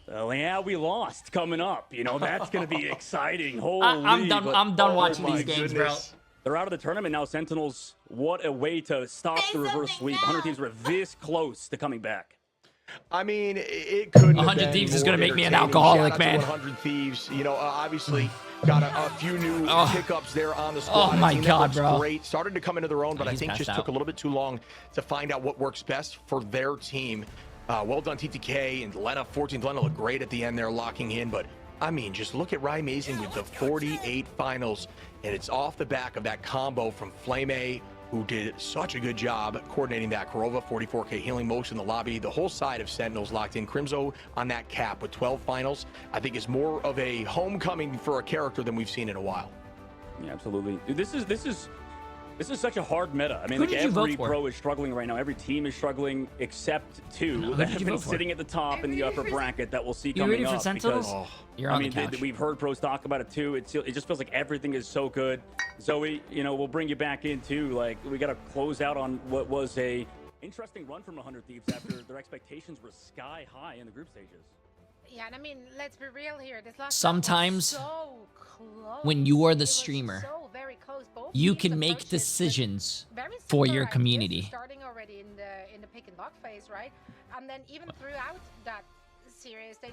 [SPEAKER 19] yeah, we lost coming up. You know, that's going to be exciting. Holy,
[SPEAKER 3] I'm done watching these games, bro.
[SPEAKER 19] They're out of the tournament now, Sentinels. What a way to stop the reverse sweep. 100 Thieves were this close to coming back.
[SPEAKER 18] I mean, it couldn't
[SPEAKER 3] 100 Thieves is going to make me an alcoholic, man.
[SPEAKER 18] 100 Thieves, you know, obviously got a few new pickups there on the squad.
[SPEAKER 3] Oh my god, bro.
[SPEAKER 18] Great. Started to come into their own, but I think just took a little bit too long to find out what works best for their team. Well done, TTK, and Lena, 14th Lena looked great at the end there, locking in, but I mean, just look at Ryan Amazing with the 48 finals, and it's off the back of that combo from Flame A, who did such a good job coordinating that. Korova, 44k healing motion in the lobby. The whole side of Sentinels locked in. Crimzo on that cap with 12 finals, I think is more of a homecoming for a character than we've seen in a while.
[SPEAKER 19] Yeah, absolutely. Dude, this is such a hard meta. I mean, like every pro is struggling right now. Every team is struggling except two that have been sitting at the top in the upper bracket that we'll see coming up. Because,
[SPEAKER 3] You're on the couch.
[SPEAKER 19] We've heard pros talk about it too. It just feels like everything is so good. Zoe, you know, we'll bring you back in too. Like, we got to close out on what was a interesting run from 100 Thieves after their expectations were sky high in the group stages.
[SPEAKER 20] Yeah, and I mean, let's be real here. This last
[SPEAKER 3] sometimes
[SPEAKER 20] so close.
[SPEAKER 3] When you are the streamer,
[SPEAKER 20] so very close. Both
[SPEAKER 3] you can make decisions for your community.
[SPEAKER 20] Starting already in the pick and lock phase, right? And then even throughout that series, they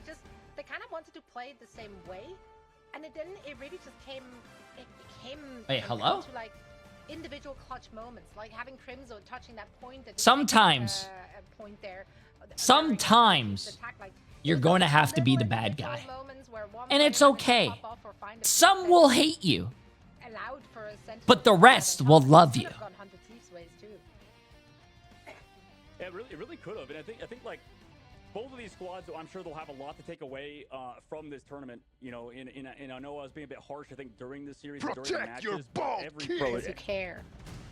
[SPEAKER 20] kind of wanted to play it the same way, and it didn't. It really just came. It became.
[SPEAKER 3] Wait, hello?
[SPEAKER 20] To like individual clutch moments, like having Crimzo touching that point.
[SPEAKER 3] Sometimes.
[SPEAKER 20] Point there.
[SPEAKER 3] Sometimes. You're going to have to be the bad guy. And it's okay. Some will hate you. But the rest will love you.
[SPEAKER 19] it really could have. And I think like both of these squads, I'm sure they'll have a lot to take away from this tournament. You know, and I know I was being a bit harsh, I think, during the series, during the matches.
[SPEAKER 21] Your ball
[SPEAKER 20] you care.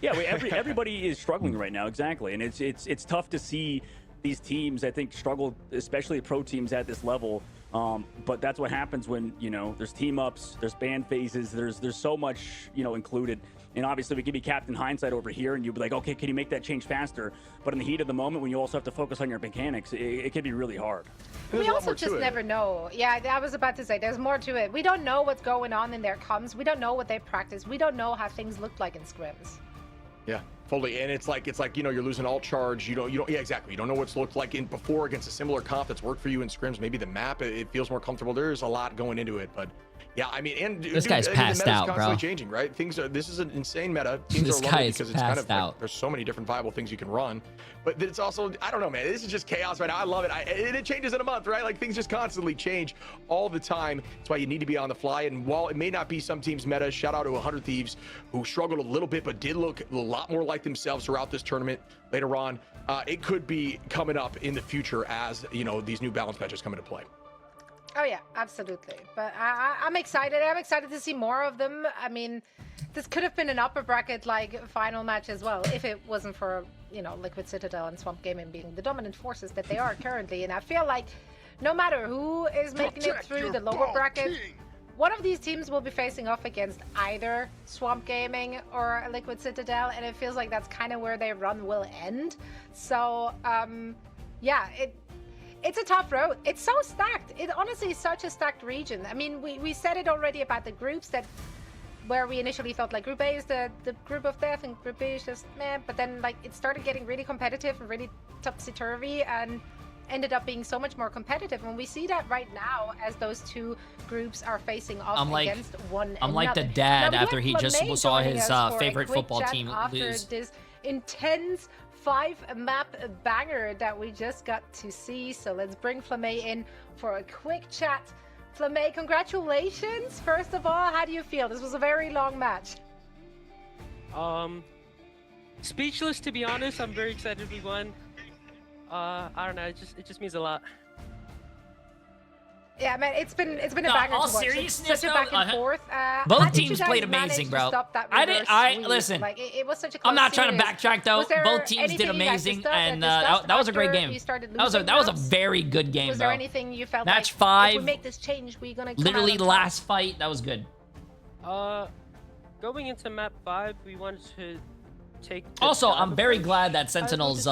[SPEAKER 19] Yeah, everybody is struggling right now, exactly, and it's tough to see these teams, I think, struggle, especially pro teams at this level. But that's what happens when, you know, there's team ups, there's ban phases, there's so much, you know, included. And obviously we give you Captain Hindsight over here and you'd be like, okay, can you make that change faster? But in the heat of the moment, when you also have to focus on your mechanics, it can be really hard.
[SPEAKER 20] We also just never know. Yeah, I was about to say, there's more to it. We don't know what's going on in their comms. We don't know what they practice. We don't know how things look like in scrims.
[SPEAKER 18] Yeah, fully. And it's like, you know, you're losing alt charge. You don't, yeah, exactly. You don't know what's looked like in before against a similar comp that's worked for you in scrims. Maybe the map, it feels more comfortable. There's a lot going into it, but yeah, I mean, and
[SPEAKER 3] this guy's passed out, bro.
[SPEAKER 18] Constantly changing, right? This is an insane meta. Teams
[SPEAKER 3] this
[SPEAKER 18] are
[SPEAKER 3] guy
[SPEAKER 18] because it's kind of like, there's so many different viable things you can run, but it's also, I don't know, man. This is just chaos right now. I love it. It changes in a month, right? Like things just constantly change all the time. That's why you need to be on the fly. And while it may not be some teams' meta, shout out to 100 Thieves who struggled a little bit, but did look a lot more like themselves throughout this tournament later on. It could be coming up in the future as, you know, these new balance patches come into play.
[SPEAKER 20] Oh yeah, absolutely. But I'm excited. I'm excited to see more of them. I mean, this could have been an upper bracket like final match as well if it wasn't for, you know, Liquid Citadel and Swamp Gaming being the dominant forces that they are currently. And I feel like no matter who is making it through the lower bracket, one of these teams will be facing off against either Swamp Gaming or Liquid Citadel, and it feels like that's kind of where their run will end. So yeah, it's a tough road. It's so stacked. It honestly is such a stacked region. I mean, we said it already about the groups where we initially thought like Group A is the group of death and Group B is just meh, but then like it started getting really competitive and really topsy-turvy and ended up being so much more competitive. And we see that right now as those two groups are facing off against one another.
[SPEAKER 3] I'm like the dad after he just saw his favorite football team lose.
[SPEAKER 20] This intense 5-map banger that we just got to see. So let's bring Flamay in for a quick chat. Flamay, congratulations. First of all, how do you feel? This was a very long match.
[SPEAKER 6] Speechless, to be honest. I'm very excited we won. I don't know, it just means a lot.
[SPEAKER 20] Yeah, man, it's been a banger to watch.
[SPEAKER 3] Seriousness,
[SPEAKER 20] such a back and forth.
[SPEAKER 3] Both teams played amazing, bro. Listen.
[SPEAKER 20] Like, it was such a
[SPEAKER 3] I'm not trying to backtrack though. Both teams did amazing, and that was a great game. That was a very good game,
[SPEAKER 20] was there anything you felt
[SPEAKER 3] Match
[SPEAKER 20] like,
[SPEAKER 3] 5,
[SPEAKER 20] if we make this change, we're gonna come
[SPEAKER 3] literally
[SPEAKER 20] out on
[SPEAKER 3] last fight, that was good.
[SPEAKER 6] Going into map 5, we wanted to take.
[SPEAKER 3] Also, I'm very glad that Sentinels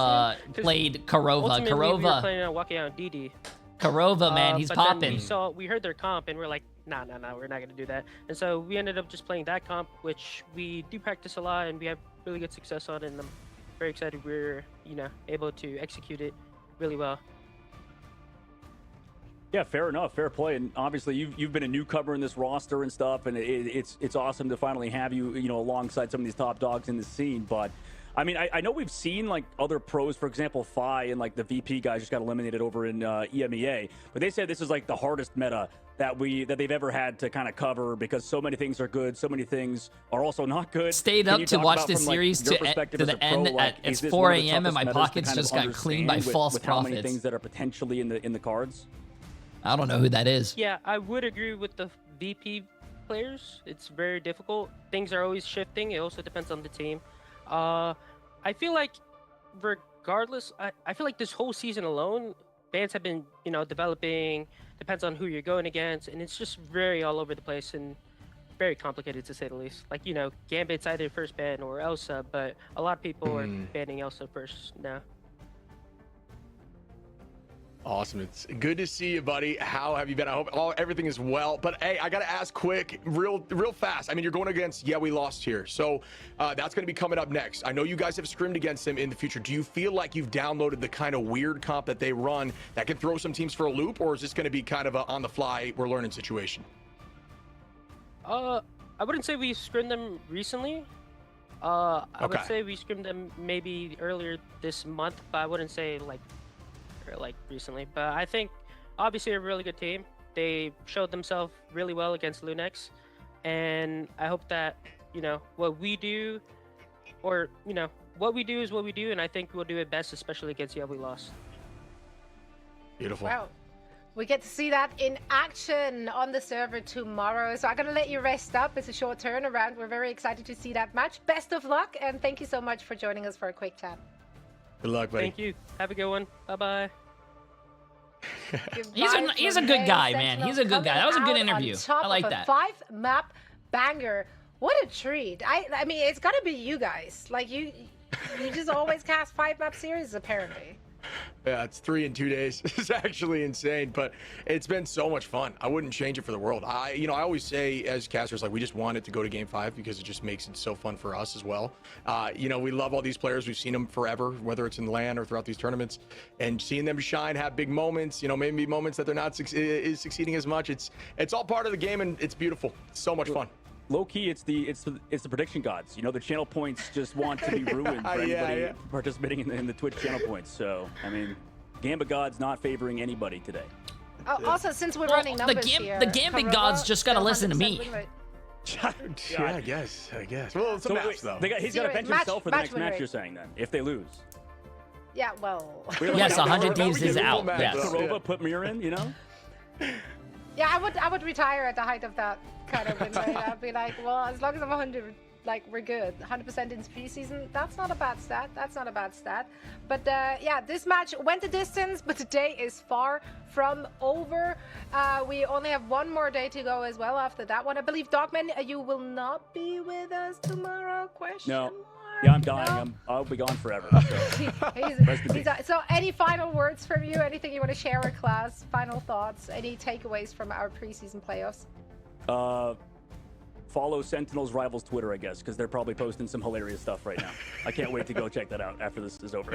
[SPEAKER 3] played Karova.
[SPEAKER 6] We were planning on walking out DD.
[SPEAKER 3] Karova, man, he's popping.
[SPEAKER 6] We heard their comp and we're like, nah, we're not gonna do that. And so we ended up just playing that comp, which we do practice a lot and we have really good success on. And I'm very excited we're, you know, able to execute it really well.
[SPEAKER 19] Yeah, fair enough, fair play. And obviously, you've been a newcomer in this roster and stuff, and it's awesome to finally have you, you know, alongside some of these top dogs in the scene. But I mean, I know we've seen like other pros, for example, Phi and like the VP guys just got eliminated over in EMEA, but they said this is like the hardest meta that they've ever had to kind of cover because so many things are good, so many things are also not good.
[SPEAKER 3] Stayed up to watch the series to the end at 4 a.m. and my pockets just got cleaned by false
[SPEAKER 19] prophets. How many things that are potentially in the cards?
[SPEAKER 3] I don't know who that is.
[SPEAKER 6] Yeah, I would agree with the VP players. It's very difficult. Things are always shifting. It also depends on the team. I feel like regardless, I feel like this whole season alone, bands have been, you know, developing, depends on who you're going against, and it's just very all over the place and very complicated to say the least. Like, you know, Gambit's either first ban or Elsa, but a lot of people are banning Elsa first now.
[SPEAKER 18] Awesome. It's good to see you, buddy. How have you been? I hope everything is well. But hey, I got to ask quick, real fast. I mean, you're going against, we lost here. So that's going to be coming up next. I know you guys have scrimmed against them in the future. Do you feel like you've downloaded the kind of weird comp that they run that can throw some teams for a loop? Or is this going to be kind of a on the fly, we're learning situation?
[SPEAKER 6] I wouldn't say we scrimmed them recently. I would say we scrimmed them maybe earlier this month, but I wouldn't say like recently. But I think obviously a really good team. They showed themselves really well against Lunex, and I hope that, you know, what we do, or, you know, what we do is what we do, and I think we'll do it best, especially against we lost.
[SPEAKER 18] Beautiful.
[SPEAKER 20] Wow. We get to see that in action on the server tomorrow. So I'm going to let you rest up. It's a short turnaround. We're very excited to see that match. Best of luck, and thank you so much for joining us for a quick chat.
[SPEAKER 18] Good luck, buddy.
[SPEAKER 6] Thank you. Have a good one. Bye-bye.
[SPEAKER 3] He's a good guy, man. He's a good guy. That was a good interview. I like that.
[SPEAKER 20] 5-map banger. What a treat. I mean, it's got to be you guys. Like, you just always cast 5-map series, apparently.
[SPEAKER 18] Yeah, it's 3 in 2 days. It's actually insane, but it's been so much fun. I wouldn't change it for the world. I always say as casters, like, we just want it to go to game 5 because it just makes it so fun for us as well. We love all these players. We've seen them forever, whether it's in LAN or throughout these tournaments, and seeing them shine, have big moments, maybe moments that they're not succeeding as much. It's all part of the game, and it's beautiful. It's so much fun.
[SPEAKER 19] Low key, it's the prediction gods. The channel points just want to be ruined for anybody participating in the Twitch channel points. So, I mean, Gambit gods not favoring anybody today.
[SPEAKER 20] Oh, also, since we're running numbers here,
[SPEAKER 3] the Gambit gods just gotta listen to me.
[SPEAKER 18] Yeah, I guess. Well, it's a match, though.
[SPEAKER 19] He's got to bench himself for the next match, you're saying, then, if they lose.
[SPEAKER 20] Yeah, well.
[SPEAKER 3] Yes, 100 Thieves is out. Yes.
[SPEAKER 19] Karova put Mir in,
[SPEAKER 20] Yeah, I would retire at the height of that kind of win rate. I'd be like, well, as long as I'm 100, like, we're good. 100% in preseason, that's not a bad stat. But yeah, this match went the distance, but today is far from over. We only have one more day to go as well after that one. I believe, Dogman, you will not be with us tomorrow?
[SPEAKER 19] No. Yeah, I'm dying. I'll be gone forever. So.
[SPEAKER 20] So any final words from you? Anything you want to share with class? Final thoughts? Any takeaways from our preseason playoffs?
[SPEAKER 19] Follow Sentinel's Rivals Twitter, I guess, because they're probably posting some hilarious stuff right now. I can't wait to go check that out after this is over.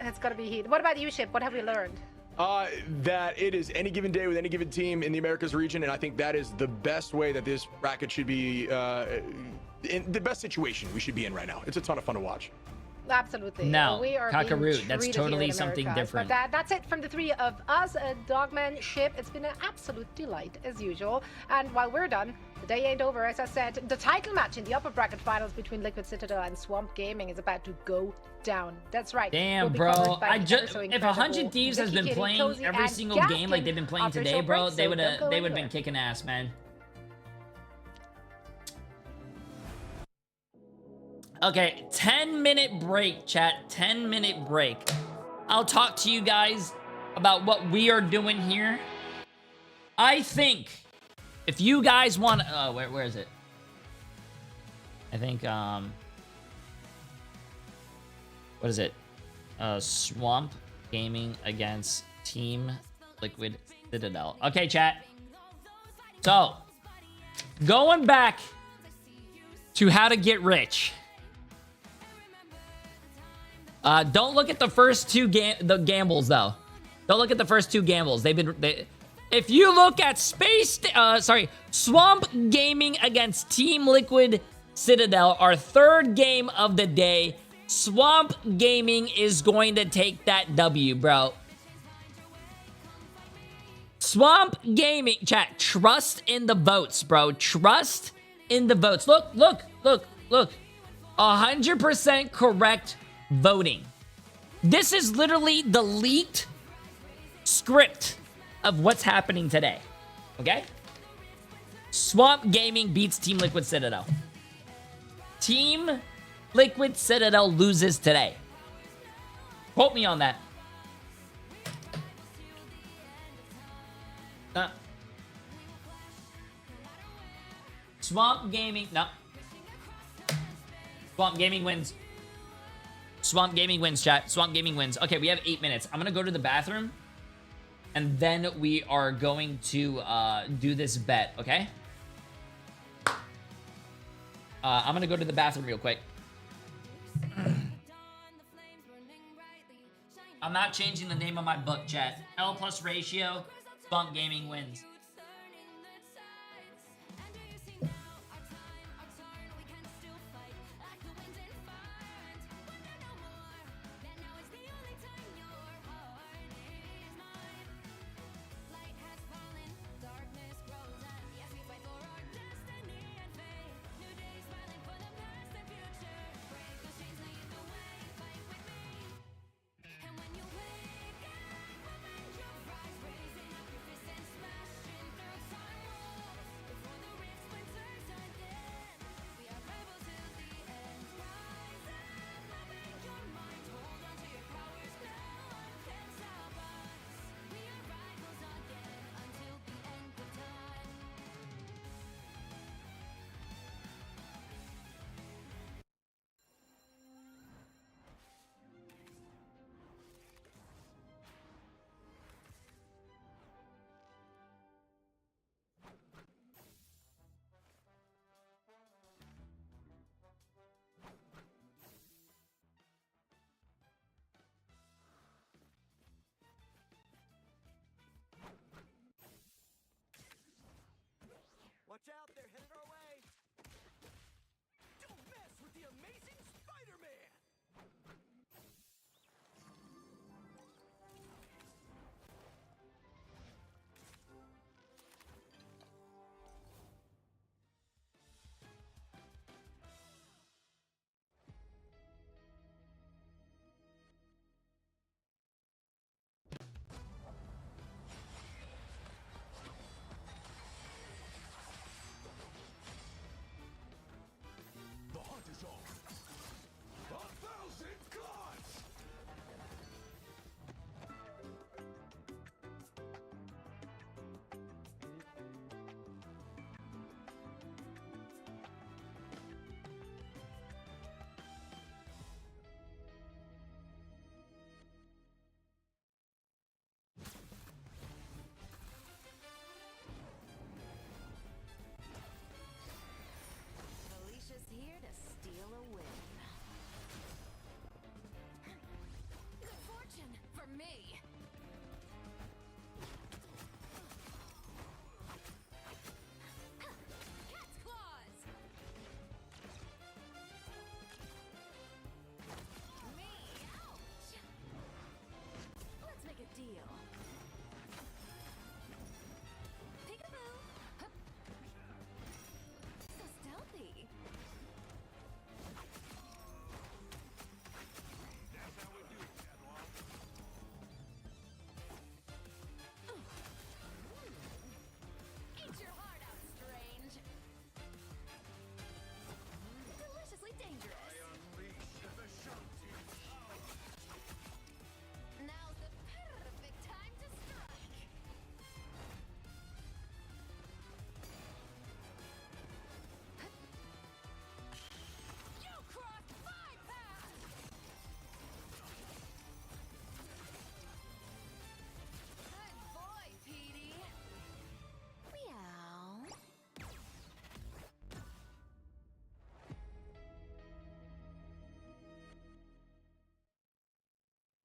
[SPEAKER 20] It's got to be heat. What about you, Ship? What have we learned?
[SPEAKER 18] That it is any given day with any given team in the Americas region, and I think that is the best way that this bracket should be, in the best situation we should be in right now. It's a ton of fun to watch.
[SPEAKER 20] Absolutely.
[SPEAKER 3] No,
[SPEAKER 20] we are
[SPEAKER 3] Kakaroo, that's totally something different.
[SPEAKER 20] But that's it from the three of us, Dogman, Ship. It's been an absolute delight, as usual. And while we're done, the day ain't over. As I said, the title match in the upper bracket finals between Liquid Citadel and Swamp Gaming is about to go down. That's right.
[SPEAKER 3] Damn, bro. If 100 Thieves has been playing every single game like they've been playing today, bro, they would have been kicking ass, man. Okay, 10-minute break, chat. 10-minute break. I'll talk to you guys about what we are doing here. I think if you guys want to... where is it? I think, what is it? Swamp Gaming against Team Liquid Citadel. Okay, chat. So, going back to how to get rich. Don't look at the first two gambles though. Don't look at the first two gambles. If you look at Swamp Gaming against Team Liquid Citadel, our third game of the day, Swamp Gaming is going to take that W, bro. Swamp Gaming, chat, trust in the votes, bro. Trust in the votes. Look. 100% correct voting. This is literally the leaked script of what's happening today. Okay? Swamp Gaming beats Team Liquid Citadel. Team Liquid Citadel loses today. Quote me on that. Swamp Gaming, no. Swamp Gaming wins. Swamp Gaming wins, chat. Swamp Gaming wins. Okay, we have 8 minutes. I'm gonna go to the bathroom. And then we are going to do this bet, okay? I'm gonna go to the bathroom real quick. I'm not changing the name of my book, chat. L plus ratio, Swamp Gaming wins.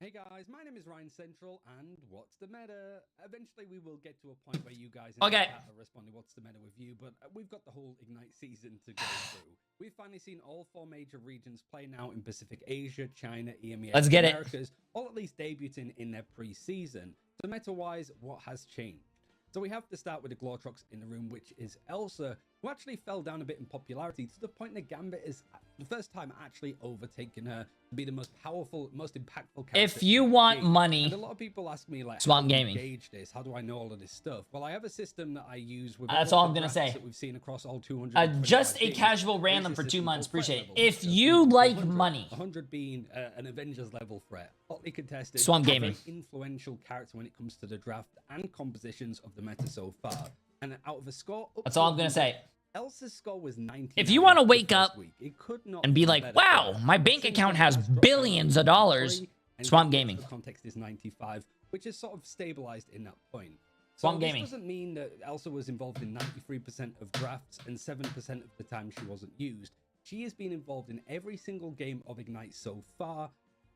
[SPEAKER 1] Hey guys, my name is Ryan Central, and what's the meta? Eventually we will get to a point where you guys in the chat are responding what's the meta with you, but we've got the whole Ignite season to go through. We've finally seen all 4 major regions play now in Pacific Asia, China, EMEA,
[SPEAKER 3] Let's
[SPEAKER 1] and
[SPEAKER 3] get
[SPEAKER 1] Americas, all at least debuting in their pre-season. So meta-wise, what has changed? So we have to start with the Glortrox in the room, which is Elsa, who actually fell down a bit in popularity to the point that Gambit is the first time actually overtaken her to be the most powerful, most impactful character.
[SPEAKER 3] If you want money,
[SPEAKER 1] and a lot of people ask me, like,
[SPEAKER 3] Swamp
[SPEAKER 1] how do you
[SPEAKER 3] Gaming.
[SPEAKER 1] gauge this? How do I know all of this stuff? Well, I have a system that I use with
[SPEAKER 3] That's
[SPEAKER 1] all
[SPEAKER 3] all
[SPEAKER 1] the
[SPEAKER 3] I'm gonna
[SPEAKER 1] drafts
[SPEAKER 3] say.
[SPEAKER 1] that we've seen across all 200.
[SPEAKER 3] Just a casual random for 2 months. Appreciate it. If you like money,
[SPEAKER 1] 100 being an Avengers level threat, hotly contested,
[SPEAKER 3] Swamp Gaming,
[SPEAKER 1] very influential character when it comes to the draft and compositions of the meta so far. And out of a score,
[SPEAKER 3] that's all I'm gonna say.
[SPEAKER 1] Elsa's score was 90.
[SPEAKER 3] If you want to wake up and be like, wow, my bank account has billions of dollars, Swamp Gaming.
[SPEAKER 1] The context is 95, which is sort of stabilized in that point.
[SPEAKER 3] Swamp
[SPEAKER 1] this
[SPEAKER 3] Gaming
[SPEAKER 1] doesn't mean that Elsa was involved in 93% of drafts and 7% of the time she wasn't used. She has been involved in every single game of Ignite so far,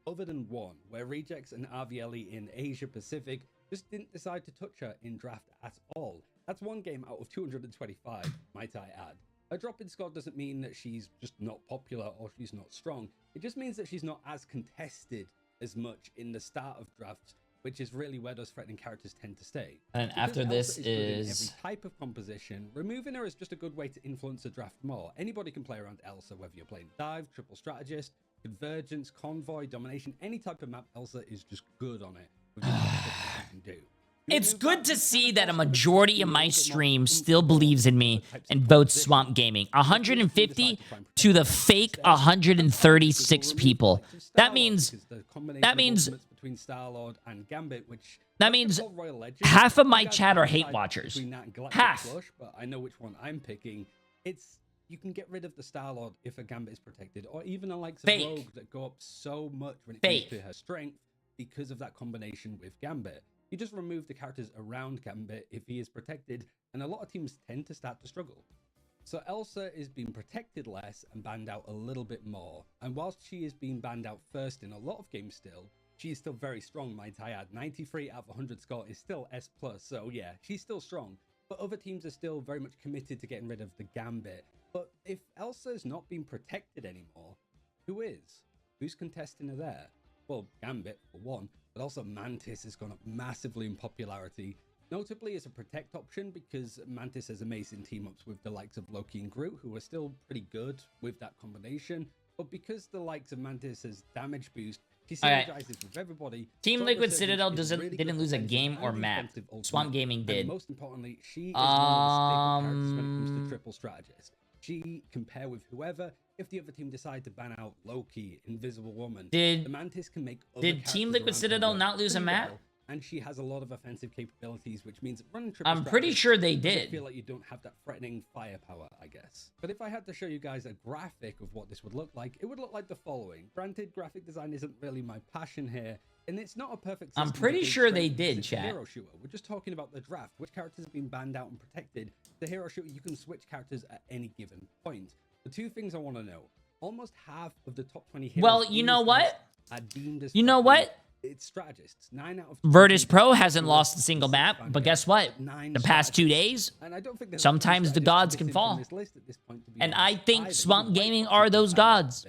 [SPEAKER 1] other than one, where Rejects and RVLE in Asia Pacific just didn't decide to touch her in draft at all. That's one game out of 225, might I add. A drop in score doesn't mean that she's just not popular or she's not strong. It just means that she's not as contested as much in the start of drafts, which is really where those threatening characters tend to stay.
[SPEAKER 3] And
[SPEAKER 1] because
[SPEAKER 3] after this
[SPEAKER 1] Elsa is good in
[SPEAKER 3] is
[SPEAKER 1] every type of composition, removing her is just a good way to influence the draft more. Anybody can play around Elsa, whether you're playing Dive, Triple Strategist, Convergence, Convoy, Domination, any type of map, Elsa is just good on it. With the stuff you can do.
[SPEAKER 3] It's good to see that a majority of my stream still believes in me and votes Swamp Gaming. 150 to the fake 136 people. That means
[SPEAKER 1] between Star-Lord and Gambit, which
[SPEAKER 3] half of my chat are hate watchers. Half.
[SPEAKER 1] But I know which one I'm picking. You can get rid of the Star-Lord if a Gambit is protected, or even the likes of Rogue that go up so much when it comes to her strength because of that combination with Gambit. You just remove the characters around Gambit if he is protected, and a lot of teams tend to start to struggle. So Elsa is being protected less and banned out a little bit more. And whilst she is being banned out first in a lot of games still, she is still very strong, might I add. 93 out of 100 score is still S+, so yeah, she's still strong. But other teams are still very much committed to getting rid of the Gambit. But if Elsa is not being protected anymore, who is? Who's contesting her there? Well, Gambit, for one, but also Mantis has gone up massively in popularity. Notably as a protect option because Mantis has amazing team-ups with the likes of Loki and Groot, who are still pretty good with that combination. But because the likes of Mantis has damage boost, she synergizes with everybody.
[SPEAKER 3] Team Liquid Citadel didn't lose a game or map. Swamp Gaming did.
[SPEAKER 1] And most importantly, she is one of the staple characters when it comes to triple strategist. She can pair with whoever. If the other team decide to ban out Loki, Invisible Woman, the Mantis can make other
[SPEAKER 3] Did Team Liquid Citadel not lose a map?
[SPEAKER 1] And she has a lot of offensive capabilities, which means running triple
[SPEAKER 3] I'm pretty sure they did.
[SPEAKER 1] I feel like you don't have that threatening firepower, I guess. But if I had to show you guys a graphic of what this would look like, it would look like the following. Granted, graphic design isn't really my passion here, and it's not a perfect system.
[SPEAKER 3] I'm pretty sure they did, chat.
[SPEAKER 1] Hero shooter. We're just talking about the draft. Which characters have been banned out and protected? The hero shooter, you can switch characters at any given point. The two things I want to know. Almost half of the top 20 heroes.
[SPEAKER 3] Well, you know what?
[SPEAKER 1] You
[SPEAKER 3] know what?
[SPEAKER 1] It's strategists. 9 out of
[SPEAKER 3] Virtus Pro hasn't lost a single map, but guess what? The past 2 days, sometimes the gods can fall. And I think Swamp Gaming are those gods.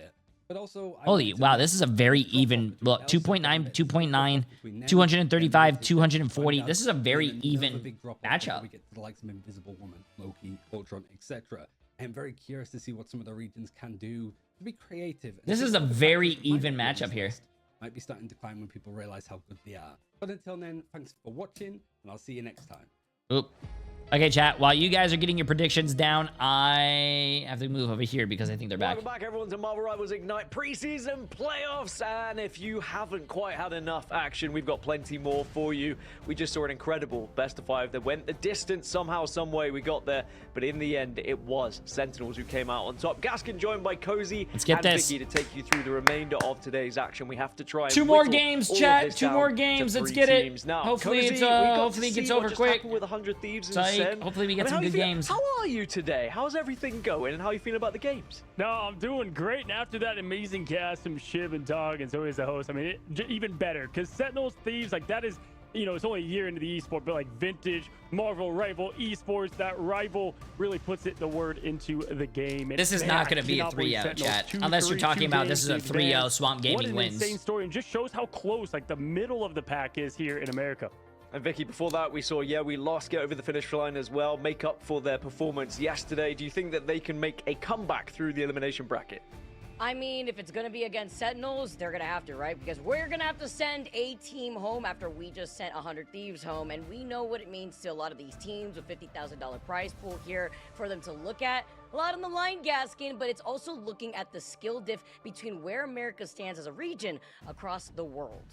[SPEAKER 1] But also,
[SPEAKER 3] holy wow, this is a very even look. 2.9, 2.9, 235, 240. This is a very even matchup.
[SPEAKER 1] We get to the likes of Invisible Woman, Loki, Ultron, etc. I'm very curious to see what some of the regions can do to be creative.
[SPEAKER 3] This is a very even matchup here.
[SPEAKER 1] Might be starting to climb when people realize how good they are. But until then, thanks for watching, and I'll see you next time.
[SPEAKER 3] Oop. Okay, chat. While you guys are getting your predictions down, I have to move over here because I think they're back.
[SPEAKER 9] Welcome back, everyone, to Marvel Rivals Ignite preseason playoffs. And if you haven't quite had enough action, we've got plenty more for you. We just saw an incredible best of 5 that went the distance somehow, some way. We got there, but in the end, it was Sentinels who came out on top. Gaskin joined by Cozy and Vicky to take you through the remainder of today's action. We have to try and
[SPEAKER 3] 2 more games, chat. 2 more games. Let's get it.
[SPEAKER 9] Now,
[SPEAKER 3] hopefully,
[SPEAKER 9] Cozy,
[SPEAKER 3] hopefully it gets over quick.
[SPEAKER 9] With 100 Thieves and
[SPEAKER 3] break. Hopefully we get some good games.
[SPEAKER 9] How are you today? How's everything going, and how are you feeling about the games?
[SPEAKER 8] No, I'm doing great. And after that amazing cast from Shiv and Dog and Zoe as the host, I mean, even better. Because Sentinels, Thieves, like that is, you know, it's only a year into the esport, but like vintage, Marvel, Rival, esports, that Rival really puts the word into the game.
[SPEAKER 3] This is not going to be a 3-0, chat. Unless you're talking about this is a 3-0 Swamp Gaming wins.
[SPEAKER 8] What an insane story, and just shows how close, like, the middle of the pack is here in America.
[SPEAKER 9] And Vicky, before that, we saw, we lost, get over the finish line as well, make up for their performance yesterday. Do you think that they can make a comeback through the elimination bracket?
[SPEAKER 22] I mean, if it's going to be against Sentinels, they're going to have to, right? Because we're going to have to send a team home after we just sent 100 Thieves home. And we know what it means to a lot of these teams with $50,000 prize pool here for them to look at. A lot on the line, Gaskin, but it's also looking at the skill diff between where America stands as a region across the world.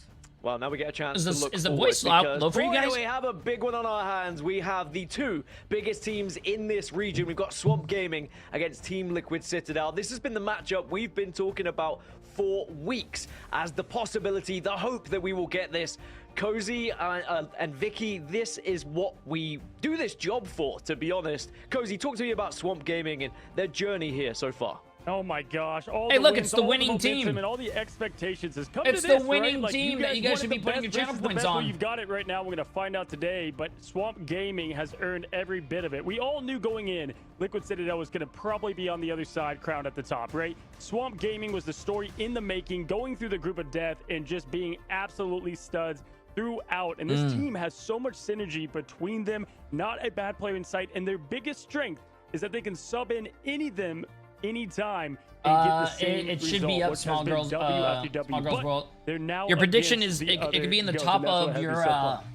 [SPEAKER 9] Well, now we get a chance to look
[SPEAKER 3] Is the voice low for you guys?
[SPEAKER 9] We have a big one on our hands. We have the two biggest teams in this region. We've got Swamp Gaming against Team Liquid Citadel. This has been the matchup we've been talking about for weeks as the possibility, the hope that we will get this. Cozy and Vicky, this is what we do this job for, to be honest. Cozy, talk to me about Swamp Gaming and their journey here so far.
[SPEAKER 8] Oh my gosh!
[SPEAKER 3] Hey, look, it's the winning team,
[SPEAKER 8] and all the expectations has come
[SPEAKER 3] to this.
[SPEAKER 8] It's
[SPEAKER 3] the winning team that you guys should be putting your channel points on.
[SPEAKER 8] Well, you've got it right now. We're gonna find out today, but Swamp Gaming has earned every bit of it. We all knew going in, Liquid Citadel was gonna probably be on the other side, crowned at the top, right? Swamp Gaming was the story in the making, going through the group of death and just being absolutely studs throughout. And this team has so much synergy between them. Not a bad player in sight, and their biggest strength is that they can sub in anytime and get the same
[SPEAKER 3] it should
[SPEAKER 8] result,
[SPEAKER 3] be up,
[SPEAKER 8] which
[SPEAKER 3] Small
[SPEAKER 8] has been
[SPEAKER 3] Girls,
[SPEAKER 8] W after W.
[SPEAKER 3] Small Girls
[SPEAKER 8] But
[SPEAKER 3] World.
[SPEAKER 8] they're now
[SPEAKER 3] Your prediction
[SPEAKER 8] against
[SPEAKER 3] is
[SPEAKER 8] the
[SPEAKER 3] it could be in the
[SPEAKER 8] other
[SPEAKER 3] top
[SPEAKER 8] goats, and that's
[SPEAKER 3] of
[SPEAKER 8] what has
[SPEAKER 3] your
[SPEAKER 8] me so pumped.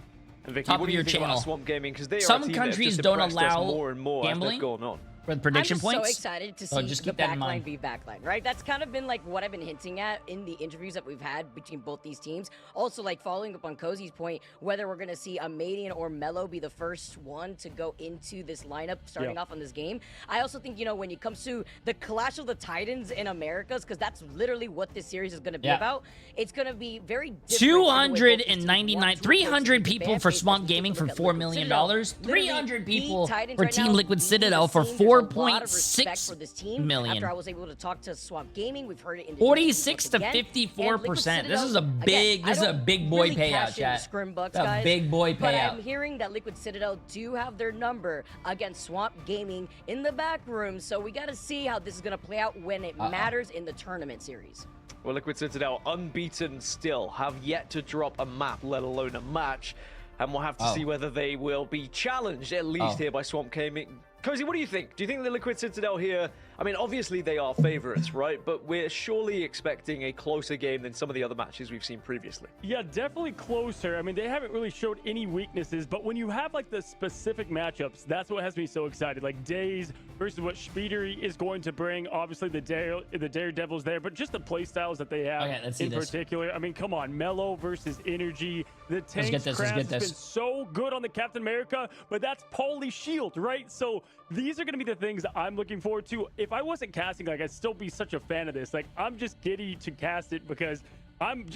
[SPEAKER 9] And Vicky,
[SPEAKER 3] top
[SPEAKER 9] what
[SPEAKER 3] of
[SPEAKER 9] do
[SPEAKER 3] your
[SPEAKER 9] you think about
[SPEAKER 3] channel.
[SPEAKER 9] Swamp Gaming? Because they are
[SPEAKER 3] Some
[SPEAKER 9] a team
[SPEAKER 3] countries
[SPEAKER 9] that
[SPEAKER 3] don't
[SPEAKER 9] have just impressed us
[SPEAKER 3] allow
[SPEAKER 9] more and more
[SPEAKER 3] gambling
[SPEAKER 9] as they've gone on.
[SPEAKER 3] with prediction
[SPEAKER 22] I'm
[SPEAKER 3] points.
[SPEAKER 22] so excited to see
[SPEAKER 3] just
[SPEAKER 22] the
[SPEAKER 3] keep that in
[SPEAKER 22] backline
[SPEAKER 3] mind.
[SPEAKER 22] be backline, right? That's kind of been like what I've been hinting at in the interviews that we've had between both these teams. Also, like following up on Cozy's point, whether we're going to see a Madian or Mello be the first one to go into this lineup starting off on this game. I also think, you know, when it comes to the Clash of the Titans in Americas, because that's literally what this series is going to be about, it's going to be very different.
[SPEAKER 3] 299, 300 people for Swamp Gaming for $4 million. 300 people for Team Liquid Citadel for 4.6 million.
[SPEAKER 22] After I was able to talk to Swamp Gaming, we've heard it in the
[SPEAKER 3] 46 to 54%. This is a big, boy payout, chat. A big boy payout.
[SPEAKER 22] But I'm hearing that Liquid Citadel do have their number against Swamp Gaming in the back room, so we got to see how this is going to play out when it matters in the tournament series.
[SPEAKER 9] Well, Liquid Citadel, unbeaten still, have yet to drop a map, let alone a match. And we'll have to see whether they will be challenged, at least here by Swamp Gaming. Cozy, what do you think? Do you think the Liquid Citadel here, I mean, obviously they are favorites, right? But we're surely expecting a closer game than some of the other matches we've seen previously.
[SPEAKER 8] Yeah, definitely closer. I mean, they haven't really showed any weaknesses, but when you have like the specific matchups, that's what has me so excited. Like Days versus what Speedery is going to bring. Obviously, the Daredevil's there, but just the play styles that they have in particular. I mean, come on, Mello versus Energy. The Tank's Craft has been so good on the Captain America, but that's Paulie Shield, right? So these are going to be the things I'm looking forward to. If I wasn't casting, like, I'd still be such a fan of this. Like, I'm just giddy to cast it because I'm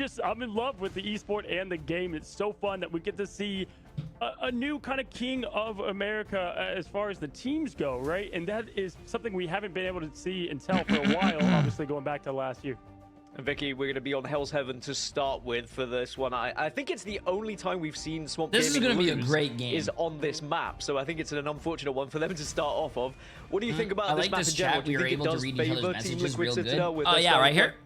[SPEAKER 8] in love with the esport and the game. It's so fun that we get to see a new kind of king of America as far as the teams go, right? And that is something we haven't been able to see and tell for a while, obviously going back to last year.
[SPEAKER 9] And Vicky, we're going to be on Hell's Heaven to start with for this one. I think it's the only time we've seen Swamp Gaming
[SPEAKER 3] This is going to be a great game.
[SPEAKER 9] Is on this map, so I think it's an unfortunate one for them to start off of. What do you think about this map in general? Do you think it does favor Team Liquid Citadel with
[SPEAKER 3] right here.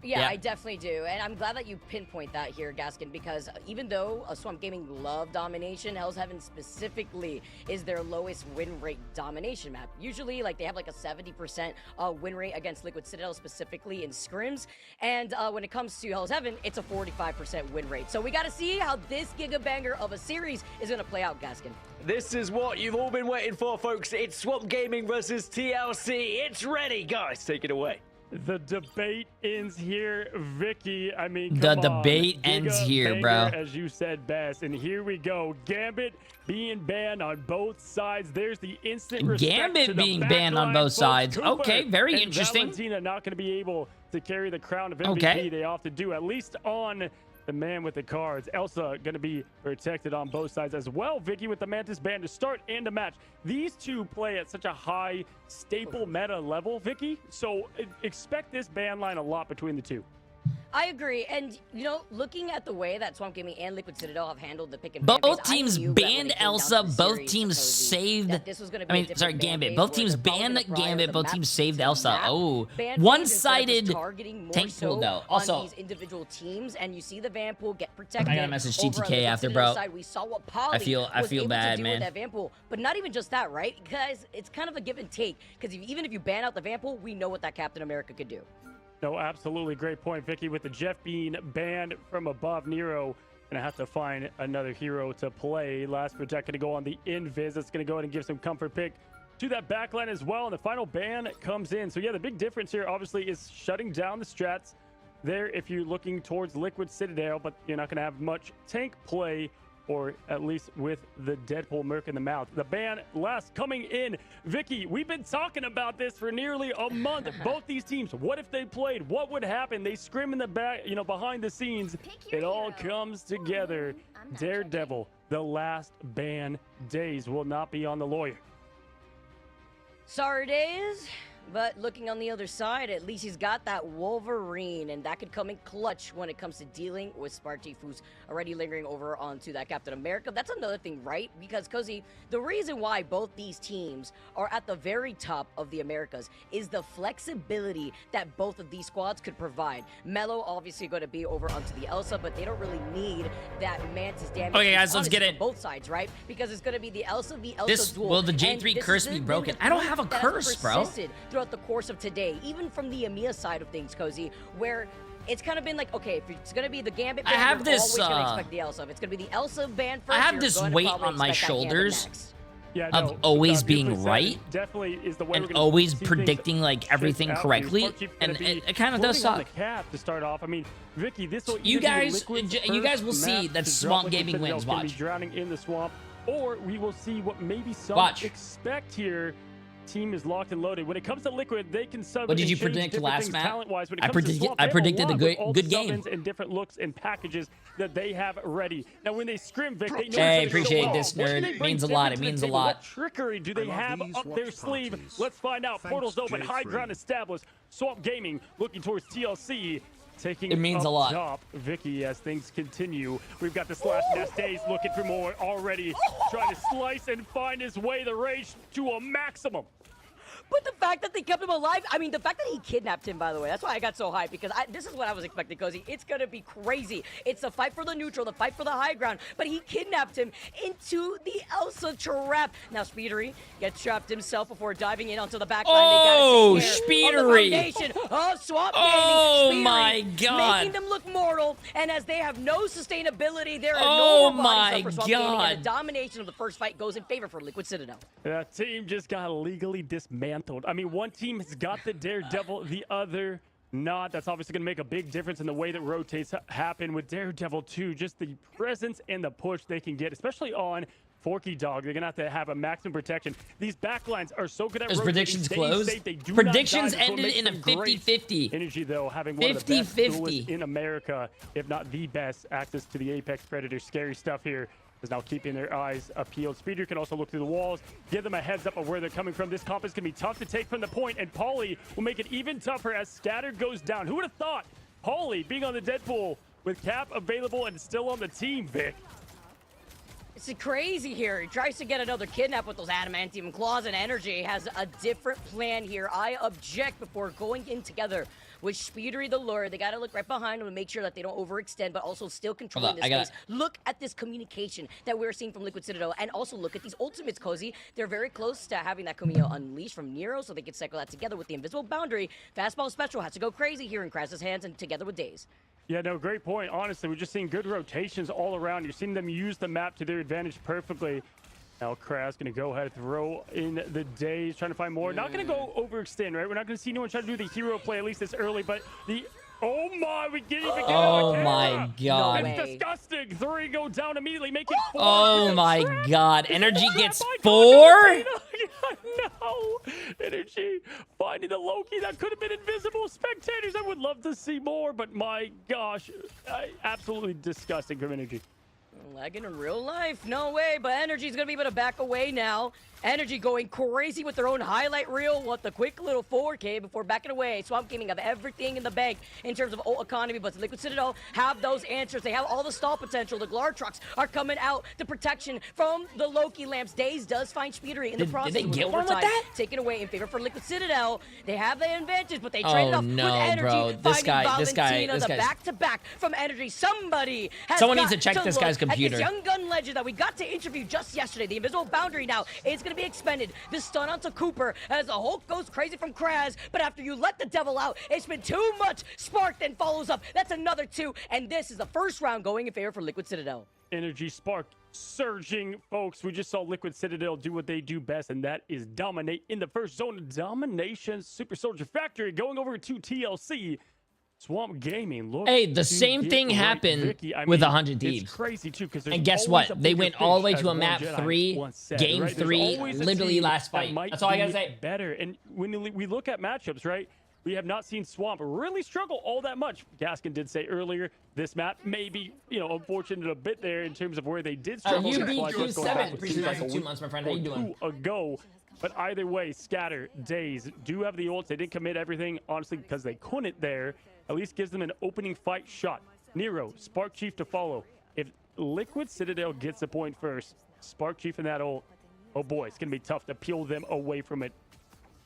[SPEAKER 22] Yeah, I definitely do. And I'm glad that you pinpoint that here, Gaskin, because even though Swamp Gaming love domination, Hell's Heaven specifically is their lowest win rate domination map. Usually, like, they have like a 70% win rate against Liquid Citadel, specifically in scrims. And when it comes to Hell's Heaven, it's a 45% win rate. So we got to see how this gigabanger of a series is going to play out, Gaskin.
[SPEAKER 9] This is what you've all been waiting for, folks. It's Swamp Gaming versus TLC. It's ready, guys. Take it away.
[SPEAKER 8] The debate ends here, Vicky. I mean,
[SPEAKER 3] the debate ends here, bro.
[SPEAKER 8] As you said best, and here we go. Gambit being banned on both sides. There's the instant respect
[SPEAKER 3] Gambit
[SPEAKER 8] to the
[SPEAKER 3] being banned on both sides.
[SPEAKER 8] Cooper
[SPEAKER 3] Okay, very
[SPEAKER 8] and
[SPEAKER 3] interesting.
[SPEAKER 8] Valentina not going to be able to carry the crown of MVP. They have to do at least on the man with the cards. Elsa going to be protected on both sides as well. Vicky with the Mantis ban to start and to match. These two play at such a high staple meta level, Vicky. So expect this ban line a lot between the two.
[SPEAKER 22] I agree, and you know, looking at the way that Swamp Gaming and Liquid Citadel have handled the pick and
[SPEAKER 3] both teams banned Elsa. Both teams saved. Gambit. Both teams banned Gambit. Both teams saved Elsa. Oh, one-sided tank pool though. Also,
[SPEAKER 22] these individual teams, and you see the Van pool get protected.
[SPEAKER 3] I gotta message GTK after, bro.
[SPEAKER 22] We saw what Polly
[SPEAKER 3] I feel bad, man.
[SPEAKER 22] With that Van pool, but not even just that, right? Guys, it's kind of a give and take. Because even if you ban out the Van pool, we know what that Captain America could do.
[SPEAKER 8] No, absolutely great point, Vicky, with the Jeff being banned from above. Nero gonna have to find another hero to play. Last Protect gonna go on the Invis. That's gonna go ahead and give some comfort pick to that backline as well. And the final ban comes in. So yeah, the big difference here obviously is shutting down the strats there if you're looking towards Liquid Citadel, but you're not gonna have much tank play, or at least with the Deadpool Merc in the mouth. The ban last coming in. Vicky, we've been talking about this for nearly a month. Both these teams, what if they played? What would happen? They scrim in the back, you know, behind the scenes. It all comes together. Daredevil, the last ban days will not be on the lawyer.
[SPEAKER 22] Sorry days. But looking on the other side, at least he's got that Wolverine, and that could come in clutch when it comes to dealing with Spartif, who's already lingering over onto that Captain America. That's another thing, right? Because, Cozy, the reason why both these teams are at the very top of the Americas is the flexibility that both of these squads could provide. Mello obviously going to be over onto the Elsa, but they don't really need that Mantis damage.
[SPEAKER 3] Okay, guys, let's get it.
[SPEAKER 22] Both sides, right? Because it's going to be the Elsa duel.
[SPEAKER 3] Will the Jay3 curse be broken? I don't have a curse, bro.
[SPEAKER 22] Throughout the course of today, even from the EMEA side of things, Cozy, where it's kind of been like, okay, if it's going to be the Gambit ban,
[SPEAKER 3] I have this,
[SPEAKER 22] always going to expect the Elsa. If it's going to be the Elsa ban first,
[SPEAKER 3] I have this weight on my shoulders of always being right
[SPEAKER 8] definitely is the way
[SPEAKER 3] and always predicting like everything correctly, and it kind of does suck.
[SPEAKER 8] To start off, I mean, Vicky, this will
[SPEAKER 3] you guys will see that Swamp Gaming wins. Watch.
[SPEAKER 8] Drowning in the swamp, or we will see what maybe some expect here. Team is locked and loaded. When it comes to Liquid, they can sub.
[SPEAKER 3] What did you predict last map?
[SPEAKER 8] I
[SPEAKER 3] predicted a good game.
[SPEAKER 8] And different looks and packages that they have ready. Now, when they scrim, Vic, they know
[SPEAKER 3] hey, appreciate this, nerd. It means a lot. It means a lot.
[SPEAKER 8] What trickery do they have up their sleeve? Let's find out. Portals open, high ground established. Swamp Gaming looking towards TLC. Taking
[SPEAKER 3] it means a lot.
[SPEAKER 8] Top, Vicky, as things continue. We've got the Slash Nest Days looking for more already, trying to slice and find his way the rage to a maximum.
[SPEAKER 22] But the fact that they kept him alive, I mean, the fact that he kidnapped him, by the way, that's why I got so hyped, because this is what I was expecting, Cozy. It's going to be crazy. It's the fight for the neutral, the fight for the high ground, but he kidnapped him into the Elsa trap. Now, Speedery gets trapped himself before diving in onto the back line.
[SPEAKER 3] Oh, Speedery!
[SPEAKER 22] Oh, Swamp Gaming.
[SPEAKER 3] Oh,
[SPEAKER 22] Speedery,
[SPEAKER 3] my God.
[SPEAKER 22] Making them look mortal, and as they have no sustainability, there are
[SPEAKER 3] no
[SPEAKER 22] more bodies up for Swamp Gaming,
[SPEAKER 3] God.
[SPEAKER 22] and the domination of the first fight goes in favor for Liquid Citadel.
[SPEAKER 8] That team just got legally dismantled. I mean, one team has got the Daredevil, the other not. That's obviously going to make a big difference in the way that rotates happen with Daredevil 2. Just the presence and the push they can get, especially on Forky Dog. They're going to have a maximum protection. These backlines are so good at rotating.
[SPEAKER 3] Predictions closed. Predictions ended in a 50-50.
[SPEAKER 8] Energy, though, having one of the best duelists in America, if not the best, access to the Apex Predator. Scary stuff here. Is now keeping their eyes peeled. Speeder can also look through the walls, give them a heads up of where they're coming from. This comp is going to be tough to take from the point, and Pauly will make it even tougher as Scatter goes down. Who would have thought Pauly being on the Deadpool with Cap available and still on the team, Vic?
[SPEAKER 22] It's crazy here. He tries to get another kidnap with those adamantium claws, and Energy has a different plan here. I object before going in together with Speedery the Lure. They got to look right behind him and make sure that they don't overextend, but also still controlling this space. Look at this communication that we're seeing from Liquid Citadel, and also look at these ultimates, Cozy. They're very close to having that Camille unleashed from Nero, so they can cycle that together with the invisible boundary. Fastball Special has to go crazy here in Kras's hands and together with Days.
[SPEAKER 8] Yeah, no, great point. Honestly, we're just seeing good rotations all around. You're seeing them use the map to their advantage perfectly. Now Kraz going to go ahead and throw in the Days, trying to find more. Not going to go overextend, right? We're not going to see anyone try to do the hero play, at least this early, but the... Oh my, we didn't even get
[SPEAKER 3] Oh my God.
[SPEAKER 8] It's disgusting. 3 go down immediately, making 4.
[SPEAKER 3] Oh my God. Energy gets 4?
[SPEAKER 8] Energy finding the Loki that could have been invisible. Spectators, I would love to see more, but my gosh, absolutely disgusting from Energy.
[SPEAKER 22] Lagging in real life, no way, but Energy's gonna be able to back away now. Energy going crazy with their own highlight reel. What the quick little 4K before backing away. Swamp Gaming have everything in the bank in terms of ult economy, but Liquid Citadel have those answers. They have all the stall potential. The Glar trucks are coming out. The protection from the Loki lamps. Daze does find Speedery in the process.
[SPEAKER 3] Did they get one with that?
[SPEAKER 22] Taken away in favor for Liquid Citadel. They have the advantage, but they trade it off with Energy.
[SPEAKER 3] Bro. This guy,
[SPEAKER 22] the back-to-back from Energy. Somebody has
[SPEAKER 3] Someone needs to check this guy's computer.
[SPEAKER 22] At this young gun legend that we got to interview just yesterday. The invisible boundary now is going to be expended. The stun onto Cooper as the Hulk goes crazy from Kraz, but after you let the devil out, it's been too much. Spark then follows up. That's another 2, and this is the first round going in favor for Liquid Citadel.
[SPEAKER 8] Energy Spark surging, folks. We just saw Liquid Citadel do what they do best, and that is dominate in the first zone. Domination. Super Soldier Factory going over to TLC. Swamp Gaming, look.
[SPEAKER 3] Hey, the same thing happened with 100 Thieves.
[SPEAKER 8] It's crazy too, because
[SPEAKER 3] and guess what? They went all the way to a map 3, game 3, literally last fight. That's all I gotta say.
[SPEAKER 8] Better, and when we look at matchups, right? We have not seen Swamp really struggle all that much. Gaskin did say earlier, this map may be, unfortunate a bit there in terms of where they did struggle.
[SPEAKER 3] You beat Q7. Appreciate 2 months, my friend. How you doing?
[SPEAKER 8] Ago. But either way, Scatter, Daze do have the ults. They didn't commit everything, honestly, because they couldn't there. At least gives them an opening fight shot. Nero, Spark Chief to follow. If Liquid Citadel gets a point first, Spark Chief and that ult, oh boy, it's going to be tough to peel them away from it.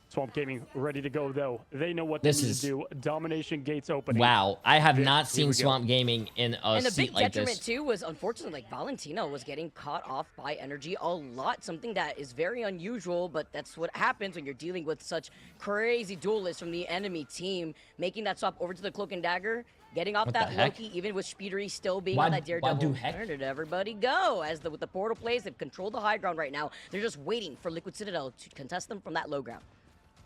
[SPEAKER 8] Swamp Gaming ready to go, though. They know what they need to do. Domination gates opening.
[SPEAKER 3] Wow, I have not seen Swamp Gaming in a seat like this.
[SPEAKER 22] And the big detriment, too, was unfortunately, Valentina was getting caught off by Energy a lot. Something that is very unusual, but that's what happens when you're dealing with such crazy duelists from the enemy team. Making that swap over to the Cloak and Dagger. Getting off that Loki, even with Speedery still being on that Daredevil. Where did everybody go? As with the portal plays, they've controlled the high ground right now. They're just waiting for Liquid Citadel to contest them from that low ground.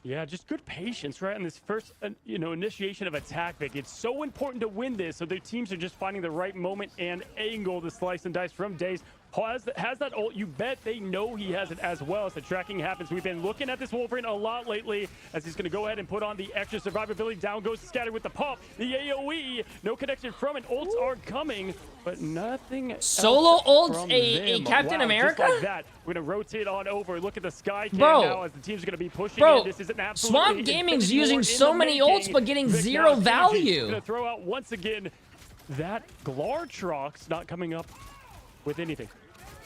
[SPEAKER 8] Yeah, just good patience, right? On this first, initiation of attack, Vic. It's so important to win this, so their teams are just finding the right moment and angle to slice and dice from Daze. Has that ult, you bet they know he has it as well as the tracking happens. We've been looking at this Wolverine a lot lately as he's going to go ahead and put on the extra survivability. Down goes Scatter with the pop. The AoE, no connection from it. Ults are coming, but nothing
[SPEAKER 3] Solo ults a Captain America?
[SPEAKER 8] Just like that. We're going to rotate on over. Look at the sky cam now as the team's going to be pushing in. This is an absolutely
[SPEAKER 3] Swamp Gaming's using so many ults but getting zero value.
[SPEAKER 8] Going to throw out once again that Glartrox not coming up with anything.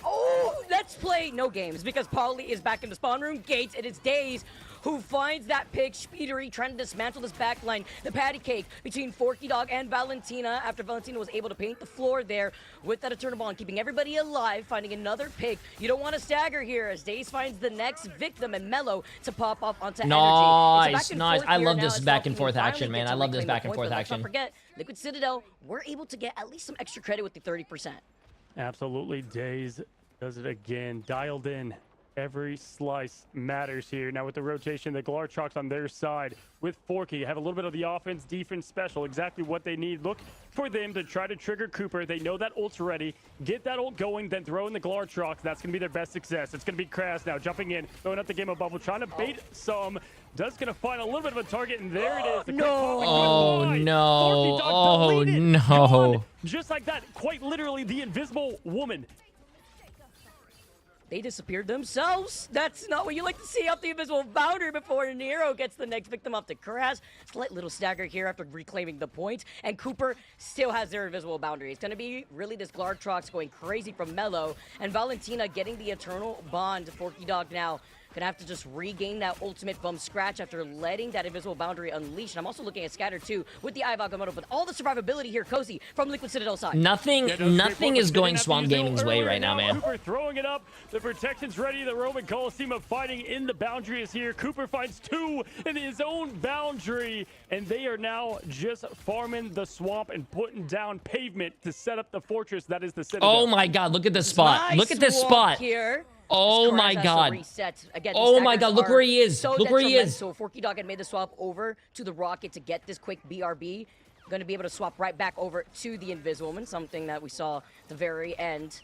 [SPEAKER 22] Oh, let's play no games because Polly is back in the spawn room gates. It is Daze who finds that pick. Speedery trying to dismantle this backline. The patty cake between Forky Dog and Valentina after Valentina was able to paint the floor there with that Eternal Bond, keeping everybody alive, finding another pick. You don't want to stagger here as Daze finds the next victim and Mellow to pop off onto Energy.
[SPEAKER 3] Nice. I love this back and forth action, man. I love this back and forth action.
[SPEAKER 22] Let's not forget, Liquid Citadel, we're able to get at least some extra credit with the 30%.
[SPEAKER 8] Absolutely. Daze does it again. Dialed in. Every slice matters here. Now with the rotation, the Glartrox on their side with Forky have a little bit of the offense, defense special, exactly what they need. Look for them to try to trigger Cooper. They know that ult's ready. Get that ult going, then throw in the Glartrox. That's going to be their best success. It's going to be Kraz now jumping in, throwing up the game of bubble, trying to bait some. Does going to find a little bit of a target, and there it is. The
[SPEAKER 3] oh no.
[SPEAKER 8] Just like that, quite literally the invisible woman.
[SPEAKER 22] They disappeared themselves. That's not what you like to see off the invisible boundary before Nero gets the next victim off to Kraz. Slight little stagger here after reclaiming the point. And Cooper still has their invisible boundary. It's going to be really this Glartrox going crazy from Mellow. And Valentina getting the Eternal Bond. Forky Dog now gonna have to just regain that ultimate from scratch after letting that invisible boundary unleash. And I'm also looking at Scatter too with the Eye of Agamotto, but all the survivability here, Cozy, from Liquid Citadel side.
[SPEAKER 3] Nothing is going Swamp Gaming's way right now, man.
[SPEAKER 8] Cooper throwing it up. The protection's ready. The Roman Coliseum of fighting in the boundary is here. Cooper finds 2 in his own boundary, and they are now just farming the swamp and putting down pavement to set up the fortress that is the Citadel.
[SPEAKER 3] Oh my God, look at this spot. Look at this spot.
[SPEAKER 22] Here.
[SPEAKER 3] Oh my God.
[SPEAKER 22] Again,
[SPEAKER 3] oh my God, look where he is.
[SPEAKER 22] So
[SPEAKER 3] look where he is.
[SPEAKER 22] So Forky Dog had made the swap over to the Rocket to get this quick BRB. Going to be able to swap right back over to the Invisible Woman, something that we saw at the very end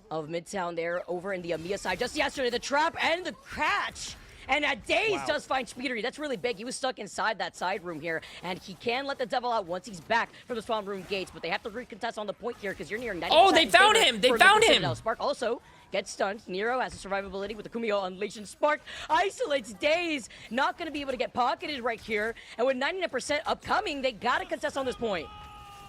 [SPEAKER 22] of Midtown there over in the Amiya side just yesterday. The trap and the catch. And Days does find Speedery. That's really big. He was stuck inside that side room here, and he can let the devil out once he's back from the spawn room gates, but they have to recontest on the point here because you're near 90%.
[SPEAKER 3] Oh, they found him! They found him!
[SPEAKER 22] Spark also gets stunned. Nero has a survivability with the Kumio Unleashing Spark. Isolates Days. Not going to be able to get pocketed right here. And with 99% upcoming, they got to contest on this point.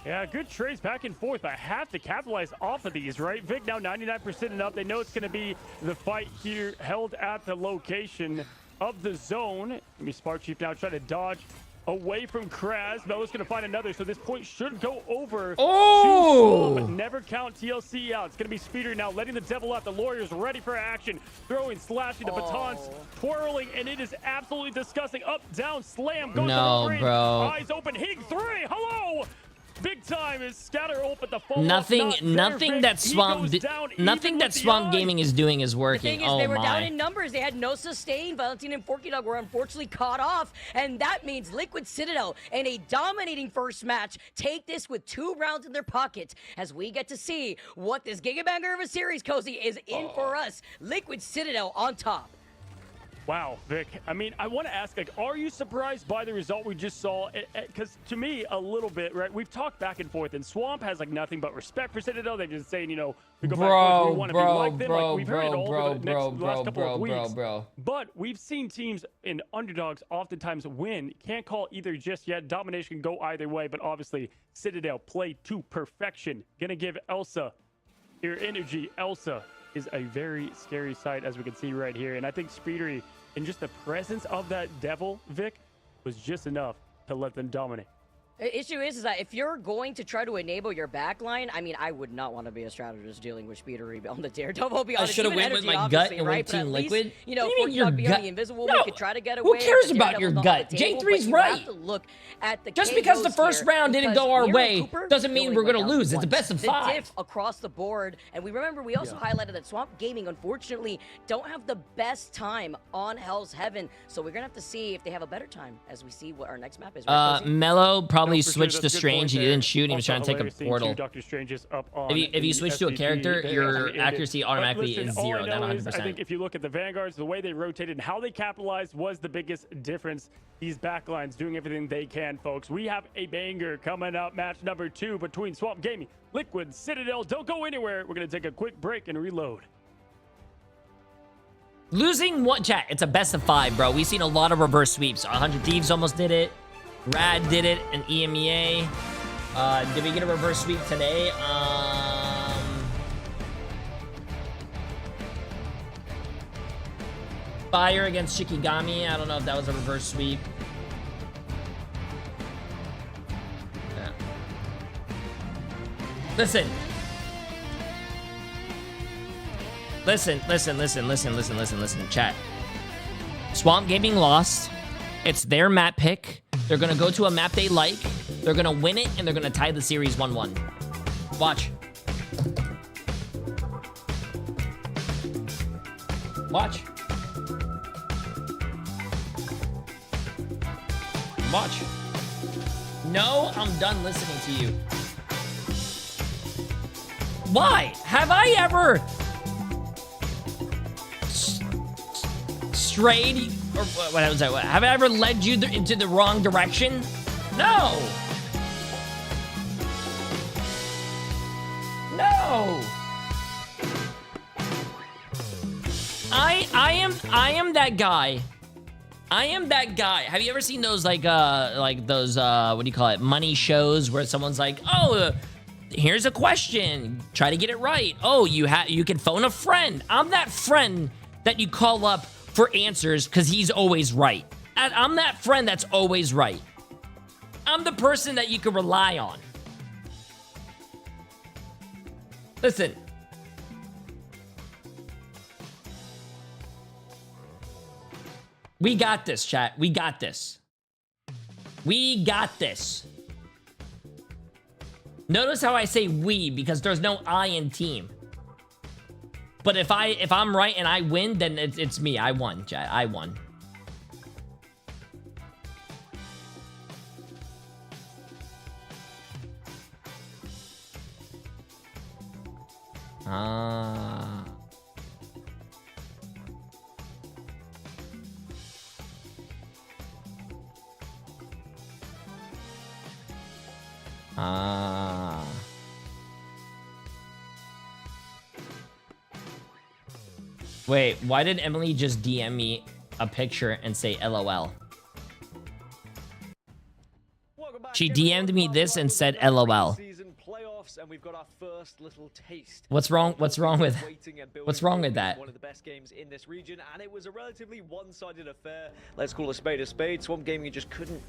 [SPEAKER 8] Yeah, good trades back and forth. I have to capitalize off of these, right? Vic now 99% and up. They know it's going to be the fight here held at the location of the zone. Spark Chief now trying to dodge away from Kraz. Melo's going to find another, so this point should go over.
[SPEAKER 3] Oh!
[SPEAKER 8] But never count TLC out. It's going to be Speedery now letting the devil out. The Lawyer's ready for action. Throwing, slashing, the batons twirling, and it is absolutely disgusting. Up, down, slam. Goes
[SPEAKER 3] No,
[SPEAKER 8] to
[SPEAKER 3] bro.
[SPEAKER 8] Eyes open. Hig 3. Hello! Big time is scatter ult, but the follow
[SPEAKER 3] Nothing that Swamp
[SPEAKER 8] eyes.
[SPEAKER 3] Gaming is doing is
[SPEAKER 22] The
[SPEAKER 3] working.
[SPEAKER 22] thing is,
[SPEAKER 3] Oh
[SPEAKER 22] they were
[SPEAKER 3] my.
[SPEAKER 22] down in numbers. They had no sustain. Valentine and Forky Dog were unfortunately caught off, and that means Liquid Citadel in a dominating first match take this with 2 rounds in their pocket as we get to see what this Gigabanger of a series, Cozy, is in for us. Liquid Citadel on top.
[SPEAKER 8] Wow, Vic. I mean, I want to ask, like, are you surprised by the result we just saw? Because to me, a little bit, right? We've talked back and forth, and Swamp has, like, nothing but respect for Citadel. They're just saying, you know, we go back and forth, we want to be like them. Like, we've heard it all over the last couple of weeks. But we've seen teams in underdogs oftentimes win. Can't call either just yet. Domination can go either way, but obviously, Citadel played to perfection. Gonna give Elsa your energy. Elsa is a very scary sight, as we can see right here. And I think Speedery, in just the presence of that devil, Vic, was just enough to let them dominate.
[SPEAKER 22] The issue is that if you're going to try to enable your backline, I mean, I would not want to be a strategist dealing with Speedery on the Daredevil.
[SPEAKER 3] I should have went with my gut and went Team Liquid.
[SPEAKER 22] You know,
[SPEAKER 3] What do you mean your gut?
[SPEAKER 22] The invisible,
[SPEAKER 3] No.
[SPEAKER 22] we could try to get away.
[SPEAKER 3] Who cares about your gut? J3's right. Just because the first round didn't go our way doesn't mean we're going to lose. It's a best of 5.
[SPEAKER 22] The diff across the board. And we remember we also highlighted that Swamp Gaming, unfortunately, don't have the best time on Hell's Heaven. So we're going to have to see if they have a better time as we see what our next map is.
[SPEAKER 3] Mello probably switched to Strange. He didn't shoot. He was trying to take a portal.
[SPEAKER 8] Dr. Strange is up on
[SPEAKER 3] If you switch to a character, your accuracy automatically
[SPEAKER 8] listen,
[SPEAKER 3] is
[SPEAKER 8] all
[SPEAKER 3] 0,
[SPEAKER 8] I
[SPEAKER 3] not
[SPEAKER 8] know is,
[SPEAKER 3] 100%.
[SPEAKER 8] I think if you look at the Vanguards, the way they rotated and how they capitalized was the biggest difference. These backlines doing everything they can, folks. We have a banger coming up. Match number 2 between Swamp Gaming, Liquid, Citadel. Don't go anywhere. We're going to take a quick break and reload.
[SPEAKER 3] Losing one, chat, it's a best of 5, bro. We've seen a lot of reverse sweeps. 100 Thieves almost did it. Rad did it, and EMEA. Did we get a reverse sweep today? Fire against Shikigami. I don't know if that was a reverse sweep. Yeah. Listen, chat. Swamp Gaming lost. It's their map pick. They're gonna go to a map they like. They're gonna win it, and they're gonna tie the series 1-1. Watch. Watch. Watch. No, I'm done listening to you. Why? Have I ever strayed? Or what was that? Have I ever led you into the wrong direction? No. No. I am that guy. I am that guy. Have you ever seen those like those what do you call it, money shows where someone's like, oh, here's a question, try to get it right. Oh, you can phone a friend. I'm that friend that you call up for answers because he's always right. I'm that friend that's always right. I'm the person that you can rely on. Listen. We got this, chat. We got this. We got this. Notice how I say we, because there's no I in team. But if I'm right and I win, then it's me. I won, chat. I won. Ah. Wait, why did Emily just DM me a picture and say LOL? She DM'd me this and said LOL.
[SPEAKER 9] And we've got our first little taste.
[SPEAKER 3] What's wrong with that?
[SPEAKER 9] One of the best games in this region, and it was a relatively one-sided affair. Let's call a spade a spade. Swamp Gaming just couldn't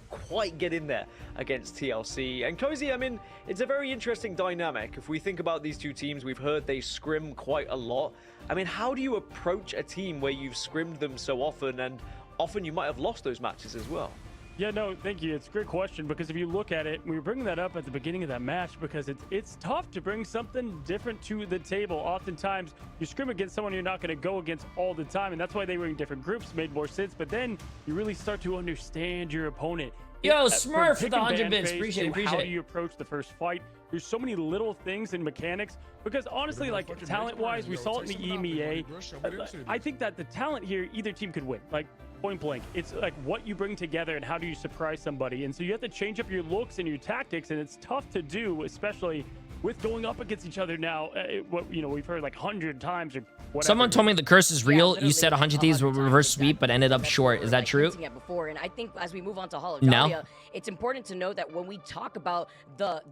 [SPEAKER 9] quite get in there against TLC. And Cozy, I mean, it's a very interesting dynamic. If we think about these two teams, we've heard they scrim quite a lot. I mean, how do you approach a team where you've scrimmed them so often, and often you might have lost those matches as well?
[SPEAKER 8] Yeah, no, thank you. It's a great question, because if you look at it, we were bringing that up at the beginning of that match because it's tough to bring something different to the table. Oftentimes, you scrim against someone you're not going to go against all the time, and that's why they were in different groups, made more sense. But then you really start to understand your opponent.
[SPEAKER 3] Yo, Smurf for the 100 bits. Appreciate it.
[SPEAKER 8] How do you approach the first fight? There's so many little things and mechanics, because honestly, like talent-wise, we saw it in the EMEA. I think that the talent here, either team could win. Like, point blank. It's like what you bring together and how do you surprise somebody. And so you have to change up your looks and your tactics, and it's tough to do, especially with going up against each other now. What we've heard like 100 times or whatever.
[SPEAKER 3] Someone told me the curse is real. You said 100 Thieves will reverse sweep, but ended up short. Is that true?
[SPEAKER 22] Before, and I think as we move on to Hall of Dahlia, it's important to know that when we talk about the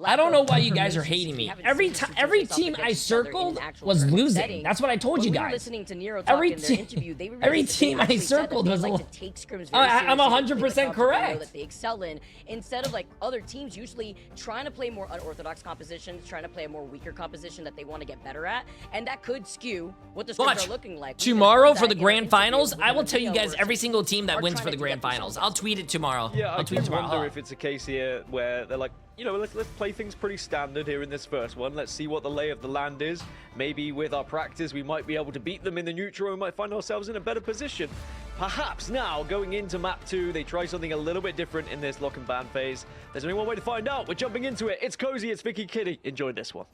[SPEAKER 3] I don't know why you guys are hating me. Every team I circled was losing. That's what I told you guys.
[SPEAKER 22] Listening to Nero talk in their interview, they
[SPEAKER 3] every team I circled was
[SPEAKER 22] like to take scrims very
[SPEAKER 3] I'm 100% correct.
[SPEAKER 22] That they excel in, instead of like other teams usually trying to play more unorthodox compositions, trying to play a more weaker composition that they want to get better at, and that could skew what the scrims are looking like.
[SPEAKER 3] Tomorrow for the grand finals, I will tell you guys every single team that wins for the grand finals. I'll tweet it tomorrow.
[SPEAKER 9] Yeah,
[SPEAKER 3] I'll tweet it tomorrow.
[SPEAKER 9] I wonder if it's a case here where they're like, let's play things pretty standard here in this first one. Let's see what the lay of the land is. Maybe with our practice, we might be able to beat them in the neutral. We might find ourselves in a better position. Perhaps now, going into map 2, they try something a little bit different in this lock and ban phase. There's only one way to find out. We're jumping into it. It's Cozy, it's Vicky Kitty. Enjoy this one.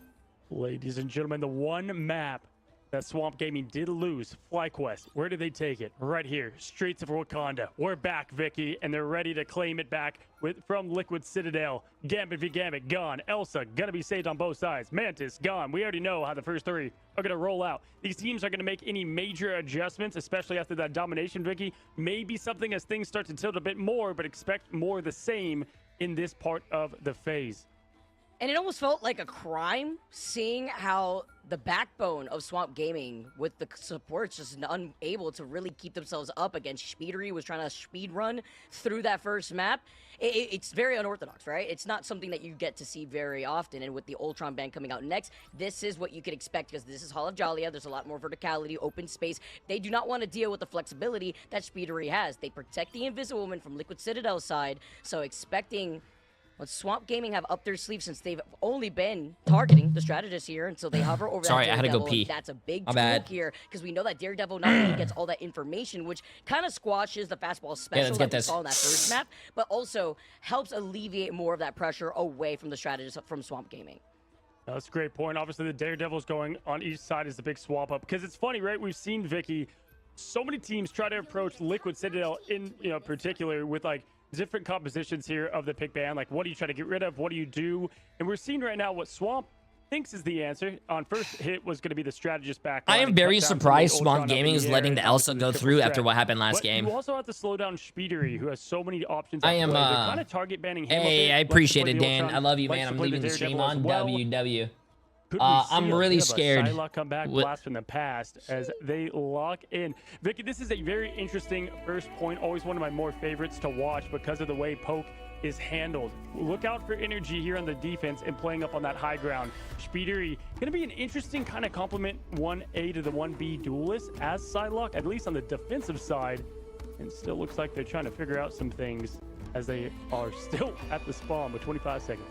[SPEAKER 8] Ladies and gentlemen, the one map that Swamp Gaming did lose, FlyQuest. Where did they take it? Right here, Streets of Wakanda. We're back, Vicky, and they're ready to claim it back from Liquid Citadel. Gambit v Gambit, gone. Elsa, gonna be saved on both sides. Mantis, gone. We already know how the first 3 are gonna roll out. These teams are gonna make any major adjustments, especially after that domination, Vicky. Maybe something as things start to tilt a bit more, but expect more the same in this part of the phase.
[SPEAKER 22] And it almost felt like a crime seeing how the backbone of Swamp Gaming with the supports just unable to really keep themselves up against Speedery was trying to speed run through that first map. It's very unorthodox, right? It's not something that you get to see very often. And with the Ultron ban coming out next, this is what you could expect, because this is Hall of Dahlia. There's a lot more verticality, open space. They do not want to deal with the flexibility that Speedery has. They protect the Invisible Woman from Liquid Citadel's side, so expecting what Swamp Gaming have up their sleeve, since they've only been targeting the strategist here until they hover over
[SPEAKER 3] Sorry,
[SPEAKER 22] that
[SPEAKER 3] I had to go
[SPEAKER 22] Daredevil.
[SPEAKER 3] pee.
[SPEAKER 22] That's a big
[SPEAKER 3] My
[SPEAKER 22] tool
[SPEAKER 3] bad.
[SPEAKER 22] here, because we know that Daredevil not only gets all that information, which kind of squashes the fastball special that we saw in that first map, but also helps alleviate more of that pressure away from the strategist from Swamp Gaming.
[SPEAKER 8] That's a great point. Obviously, the Daredevil's going on each side is the big swap up, because it's funny, right? We've seen, Vicky, so many teams try to approach Liquid Citadel in particular with like different compositions here of the pick ban. Like, what do you try to get rid of? What do you do? And we're seeing right now what Swamp thinks is the answer. On first hit was going to be the strategist back.
[SPEAKER 3] I am very surprised Swamp Gaming is letting the Elsa go through after what happened last game.
[SPEAKER 8] You also have to slow down Speedery, who has so many options.
[SPEAKER 3] I am
[SPEAKER 8] kind of target banning him.
[SPEAKER 3] Hey, I appreciate it, Dan. I love you, man. I'm leaving the stream on WW. I'm really scared.
[SPEAKER 8] Come back blast from the past as they lock in. Vicky, this is a very interesting first point. Always one of my more favorites to watch because of the way Poke is handled. Look out for energy here on the defense and playing up on that high ground. Speedery going to be an interesting kind of complement 1A to the 1B duelist as Psylocke, at least on the defensive side. And still looks like they're trying to figure out some things as they are still at the spawn with 25 seconds.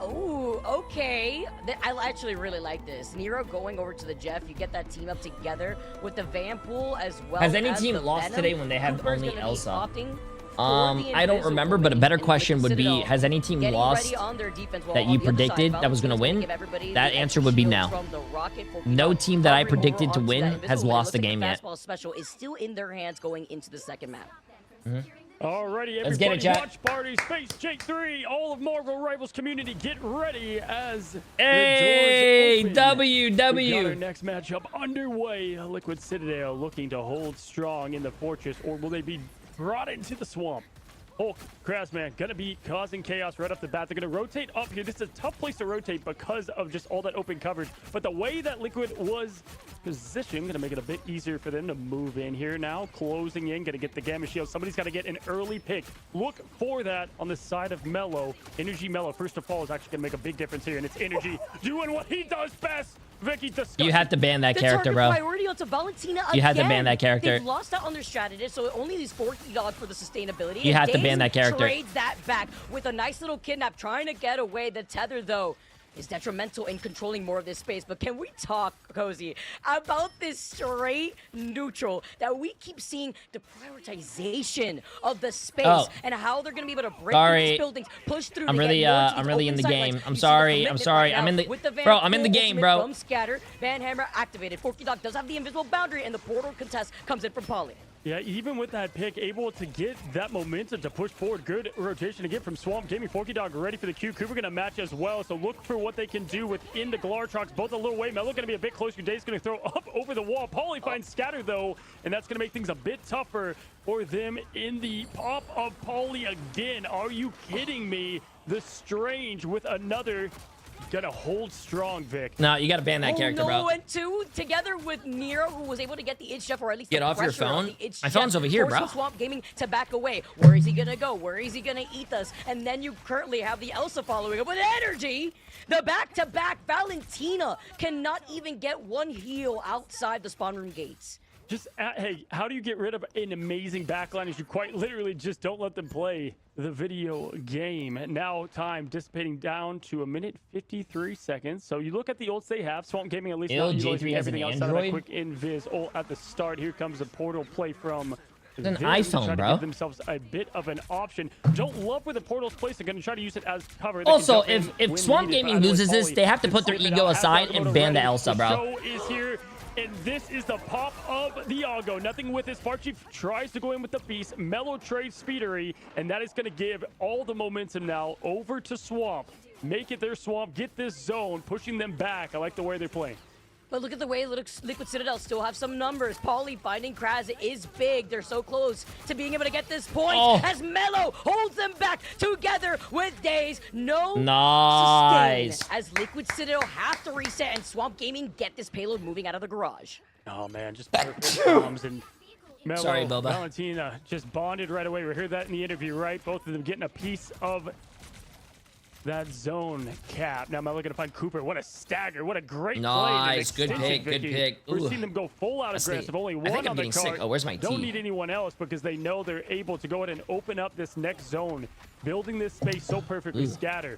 [SPEAKER 22] Oh, okay. I actually really like this. Nero going over to the Jeff. You get that team up together with the Vanpool as well.
[SPEAKER 3] Has any team lost today when they have only Elsa? I don't remember, but a better question would be, has any team lost that you predicted that was going to win? That answer would be no. No team that I predicted to win has lost a game yet.
[SPEAKER 22] Fastball special is still in their hands going into the second map.
[SPEAKER 8] Alrighty,
[SPEAKER 3] Let's get it,
[SPEAKER 8] everybody,
[SPEAKER 3] chat.
[SPEAKER 8] Watch Party, Space Jay3, all of Marvel Rivals community, get ready as
[SPEAKER 3] Hey,
[SPEAKER 8] the doors open. We got
[SPEAKER 3] WW.
[SPEAKER 8] our next matchup underway. Liquid Citadel looking to hold strong in the fortress, or will they be brought into the swamp? Hulk, Krasman, gonna be causing chaos right off the bat. They're gonna rotate up here. This is a tough place to rotate because of just all that open coverage. But the way that Liquid was positioned, gonna make it a bit easier for them to move in here now. Closing in, gonna get the Gamma Shield. Somebody's gotta get an early pick. Look for that on the side of Mello. Energy Mello, first of all, is actually gonna make a big difference here, and it's Energy doing what he does best. Vicky,
[SPEAKER 3] You have to ban that character, bro.
[SPEAKER 22] Priority onto Valentina
[SPEAKER 3] You have to
[SPEAKER 22] again.
[SPEAKER 3] ban that character.
[SPEAKER 22] They've lost out on their strategist, so it only leaves 40 dog for the sustainability.
[SPEAKER 3] You
[SPEAKER 22] and
[SPEAKER 3] have to ban
[SPEAKER 22] Daze
[SPEAKER 3] that character.
[SPEAKER 22] Trades that back with a nice little kidnap, trying to get away. The tether, though, is detrimental in controlling more of this space. But can we talk, Cozy, about this straight neutral that we keep seeing the prioritization of the space and how they're going to be able to break through these buildings, push through.
[SPEAKER 3] I'm really in the game. I'm sorry. I'm sorry. I'm in the bro. I'm in the game, bro.
[SPEAKER 22] From Scatter, Van Hammer activated. Forky Dog does have the invisible boundary, and the portal contest comes in from Polly.
[SPEAKER 8] Yeah, even with that pick, able to get that momentum to push forward. Good rotation again from Swamp Gaming. Forky Dog ready for the Q. Cooper going to match as well, so look for what they can do within the Glartrox. Both a little way. Mello going to be a bit closer. Day's going to throw up over the wall. Paulie finds Scatter, though, and that's going to make things a bit tougher for them in the pop of Paulie again. Are you kidding me? The Strange with another. Gonna hold strong, Vic.
[SPEAKER 3] No, you gotta ban that character, bro.
[SPEAKER 22] And two, together with Nero, who was able to get the Itch Chef, or at least
[SPEAKER 3] get off your phone. My phone's over here, bro.
[SPEAKER 22] Swamp Gaming to back away. Where is he gonna go? Where is he gonna eat us? And then you currently have the Elsa following up with Energy. The back-to-back Valentina cannot even get one heal outside the spawn room gates.
[SPEAKER 8] Just, hey, how do you get rid of an amazing backline if you quite literally just don't let them play the video game? Now time dissipating down to 1:53 seconds. So you look at the ults they have. Swamp Gaming at least not
[SPEAKER 3] Jay3 has an
[SPEAKER 8] everything outside of that
[SPEAKER 3] Android?
[SPEAKER 8] quick invis ult at the start. Here comes a portal play from
[SPEAKER 3] It's an
[SPEAKER 8] Vim,
[SPEAKER 3] iPhone,
[SPEAKER 8] trying to
[SPEAKER 3] bro.
[SPEAKER 8] give themselves a bit of an option. Don't love where the portal's placed. They're going to try to use it as cover. They
[SPEAKER 3] Also,
[SPEAKER 8] can jump in
[SPEAKER 3] if
[SPEAKER 8] when
[SPEAKER 3] Swamp
[SPEAKER 8] needed,
[SPEAKER 3] Gaming
[SPEAKER 8] but
[SPEAKER 3] loses this,
[SPEAKER 8] Paulie
[SPEAKER 3] they have to
[SPEAKER 8] can
[SPEAKER 3] put their
[SPEAKER 8] sniff it
[SPEAKER 3] ego
[SPEAKER 8] out.
[SPEAKER 3] aside
[SPEAKER 8] Has
[SPEAKER 3] and ban the
[SPEAKER 8] ready.
[SPEAKER 3] Elsa, bro.
[SPEAKER 8] Show is here. And this is the pop of the Algo. Nothing with this. Farchief tries to go in with the Beast. Mellow trades Speedery, and that is going to give all the momentum now over to Swamp. Make it their Swamp. Get this zone, pushing them back. I like the way they're playing.
[SPEAKER 22] But look at the way Liquid Citadel still have some numbers. Paulie finding Kraz is big. They're so close to being able to get this point as Mello holds them back together with Daze. No sustain as Liquid Citadel have to reset and Swamp Gaming get this payload moving out of the garage.
[SPEAKER 8] Oh, man, just perfect bombs. And Mello,
[SPEAKER 3] Sorry, Boba.
[SPEAKER 8] Valentina just bonded right away. We heard that in the interview, right? Both of them getting a piece of that zone cap. Now Mello gonna find Cooper. What a stagger. What a great play.
[SPEAKER 3] Nice. Good pick. Good pick.
[SPEAKER 8] We're
[SPEAKER 3] Ooh.
[SPEAKER 8] seeing them go full out aggressive. Only one
[SPEAKER 3] think I'm
[SPEAKER 8] on the
[SPEAKER 3] getting
[SPEAKER 8] card.
[SPEAKER 3] sick. Oh, where's my
[SPEAKER 8] Don't
[SPEAKER 3] tea?
[SPEAKER 8] need anyone else because they know they're able to go ahead and open up this next zone. Building this space so perfectly. Scatter.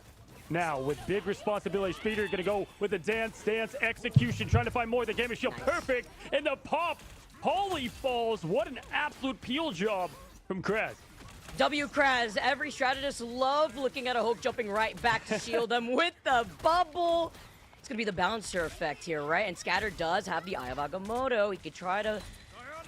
[SPEAKER 8] Now, with big responsibility, Speeder gonna go with the dance, execution, trying to find more. The game is shield perfect. And the pop. Paulie falls. What an absolute peel job from Kraz.
[SPEAKER 22] W Kraz, every strategist love looking at a Hulk jumping right back to shield them with the bubble. It's gonna be the bouncer effect here, right? And Scatter does have the Eye of Agamotto. He could try to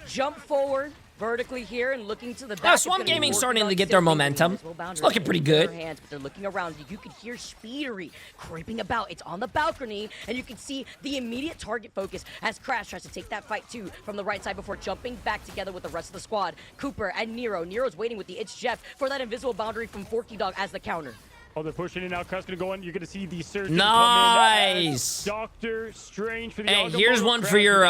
[SPEAKER 22] jump forward vertically here and looking to the back.
[SPEAKER 3] Swamp Gaming starting to get their momentum. It's looking pretty good.
[SPEAKER 22] Hands, but they're looking around. You can hear Speedery creeping about. It's on the balcony, and you can see the immediate target focus as Crash tries to take that fight too from the right side before jumping back together with the rest of the squad. Cooper and Nero. Nero's waiting with the It's Jeff for that invisible boundary from Forky Dog as the counter.
[SPEAKER 8] Oh, they're pushing in now. Crash gonna go in. You're gonna see the surge.
[SPEAKER 3] Nice.
[SPEAKER 8] Doctor Strange for the.
[SPEAKER 3] Hey, here's one for your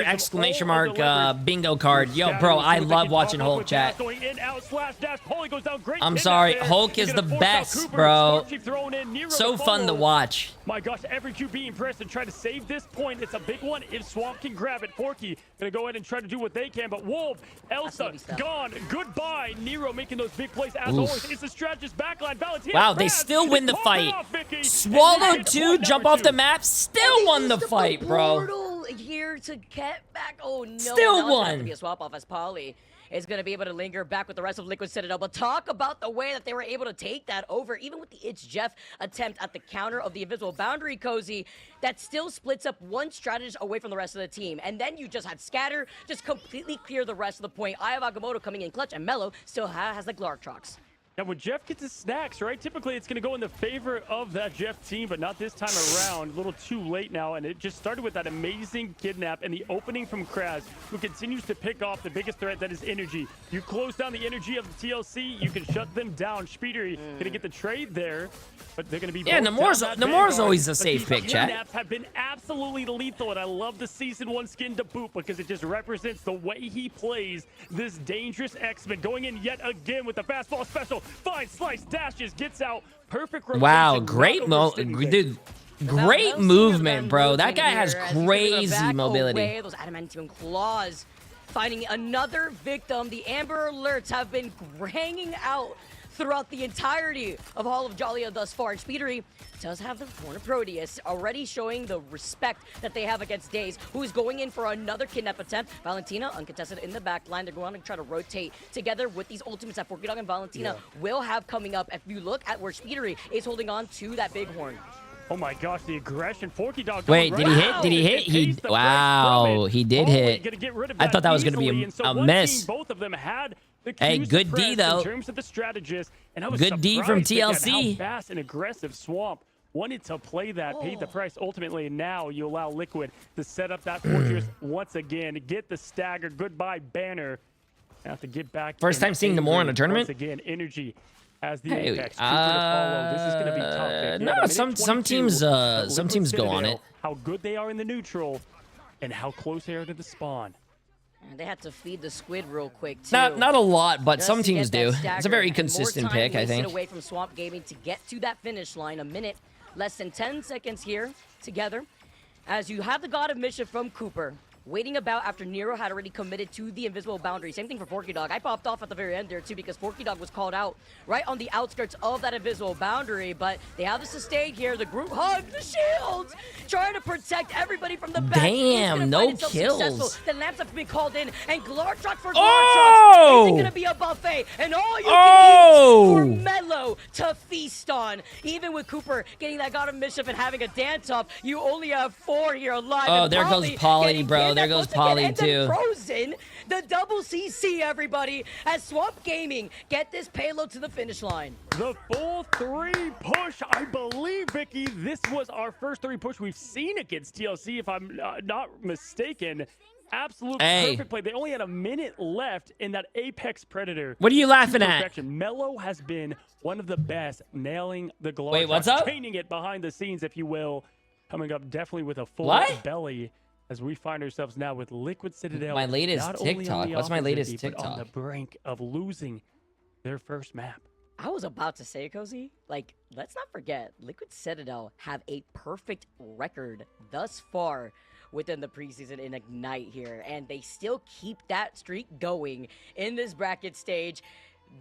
[SPEAKER 3] exclamation mark bingo card. Yo, bro, I love watching Hulk chat. I'm sorry, Hulk is the best, bro. So fun to watch.
[SPEAKER 8] My gosh, every QB impressed and try to save this point. It's a big one if Swamp can grab it. Forky gonna go ahead and try to do what they can, but Wolf, Elsa, gone. Goodbye. Nero making those big plays as always. It's the strategist backline. Valentina
[SPEAKER 3] Wow, they still win the fight. Swallow 2, jump off the map, still won the fight, bro.
[SPEAKER 22] Portal here to get back. Oh no!
[SPEAKER 3] Still
[SPEAKER 22] now it's gonna have
[SPEAKER 3] won.
[SPEAKER 22] to be a swap off as Polly is going to be able to linger back with the rest of Liquid Citadel. But talk about the way that they were able to take that over, even with the It's Jeff attempt at the counter of the invisible boundary, Cozy, that still splits up one strategist away from the rest of the team. And then you just had Scatter just completely clear the rest of the point. Eye of Agamotto coming in clutch, and Mello still has the Glartrox.
[SPEAKER 8] Now, when Jeff gets his snacks, right, typically it's going to go in the favor of that Jeff team, but not this time around. A little too late now, and it just started with that amazing kidnap and the opening from Kraz, who continues to pick off the biggest threat, that is energy. You close down the energy of the TLC, you can shut them down. Speedery going to get the trade there, but they're going to be
[SPEAKER 3] Namor's always a safe pick, chat.
[SPEAKER 8] Kidnaps have been absolutely lethal, and I love the Season 1 skin to boot because it just represents the way he plays this dangerous X-Men. Going in yet again with the fastball special. Fine slice, dashes, gets out. Perfect rotation.
[SPEAKER 3] Wow, great dude. Great movement, bro. That guy has crazy mobility.
[SPEAKER 22] Those adamantium claws. Finding another victim. The Amber Alerts have been hanging out throughout the entirety of Hall of Jollia thus far. And Speedery does have the corner Proteus, already showing the respect that they have against Daze, who's going in for another kidnap attempt. Valentina uncontested in the back line. They're going to try to rotate together with these ultimates that Forky Dog and Valentina will have coming up. If you look at where Speedery is holding on to that bighorn.
[SPEAKER 8] Oh my gosh, the aggression. Forky Dog.
[SPEAKER 3] Wait, did he hit? Did he hit? Wow, he did hit. I thought that was going to be a miss.
[SPEAKER 8] Both of them had
[SPEAKER 3] hey, good D though.
[SPEAKER 8] In terms of the strategist, and I was
[SPEAKER 3] good D from TLC.
[SPEAKER 8] How fast and aggressive Swamp wanted to play that, paid the price ultimately. Now you allow Liquid to set up that fortress once again, get the stagger. Goodbye banner. Have to get back.
[SPEAKER 3] First time seeing Namor in a tournament.
[SPEAKER 8] Once again, energy as the apex. This is going to be tough.
[SPEAKER 3] No, some teams go on it.
[SPEAKER 8] How good they are in the neutral, and how close they are to the spawn.
[SPEAKER 22] And they had to feed the squid real quick too.
[SPEAKER 3] Not a lot, but some teams do. It's a very consistent pick, I think.
[SPEAKER 22] Away from Swamp Gaming to get to that finish line. A minute, less than 10 seconds here together. As you have the God of Mischief from Cooper waiting about after Nero had already committed to the invisible boundary. Same thing for Forky Dog. I popped off at the very end there too because Forky Dog was called out right on the outskirts of that invisible boundary, but they have the sustain here. The group hug, the shields, trying to protect everybody from the back.
[SPEAKER 3] Damn, no kills.
[SPEAKER 22] The lamps have been called in, and Glartrox for Glartrox isn't gonna be a buffet, and all you can eat for Mello to feast on. Even with Cooper getting that God of Mischief and having a dance off, you only have 4 here alive.
[SPEAKER 3] Oh, there goes Polly, bro. There goes Polly too.
[SPEAKER 22] Frozen, the double CC, everybody, as Swamp Gaming get this payload to the finish line.
[SPEAKER 8] The full 3 push, I believe, Vicky. This was our first 3 push we've seen against TLC, if I'm not mistaken. Absolute perfect play. They only had a minute left in that Apex Predator.
[SPEAKER 3] What are you laughing at?
[SPEAKER 8] Mello has been one of the best, nailing the glow.
[SPEAKER 3] Wait, what's up?
[SPEAKER 8] Training it behind the scenes, if you will. Coming up definitely with a full belly. As we find ourselves now with Liquid Citadel.
[SPEAKER 3] My latest TikTok. What's my latest TikTok?
[SPEAKER 8] On the brink of losing their first map.
[SPEAKER 22] I was about to say, Cozy, like, let's not forget, Liquid Citadel have a perfect record thus far within the preseason in Ignite here, and they still keep that streak going in this bracket stage.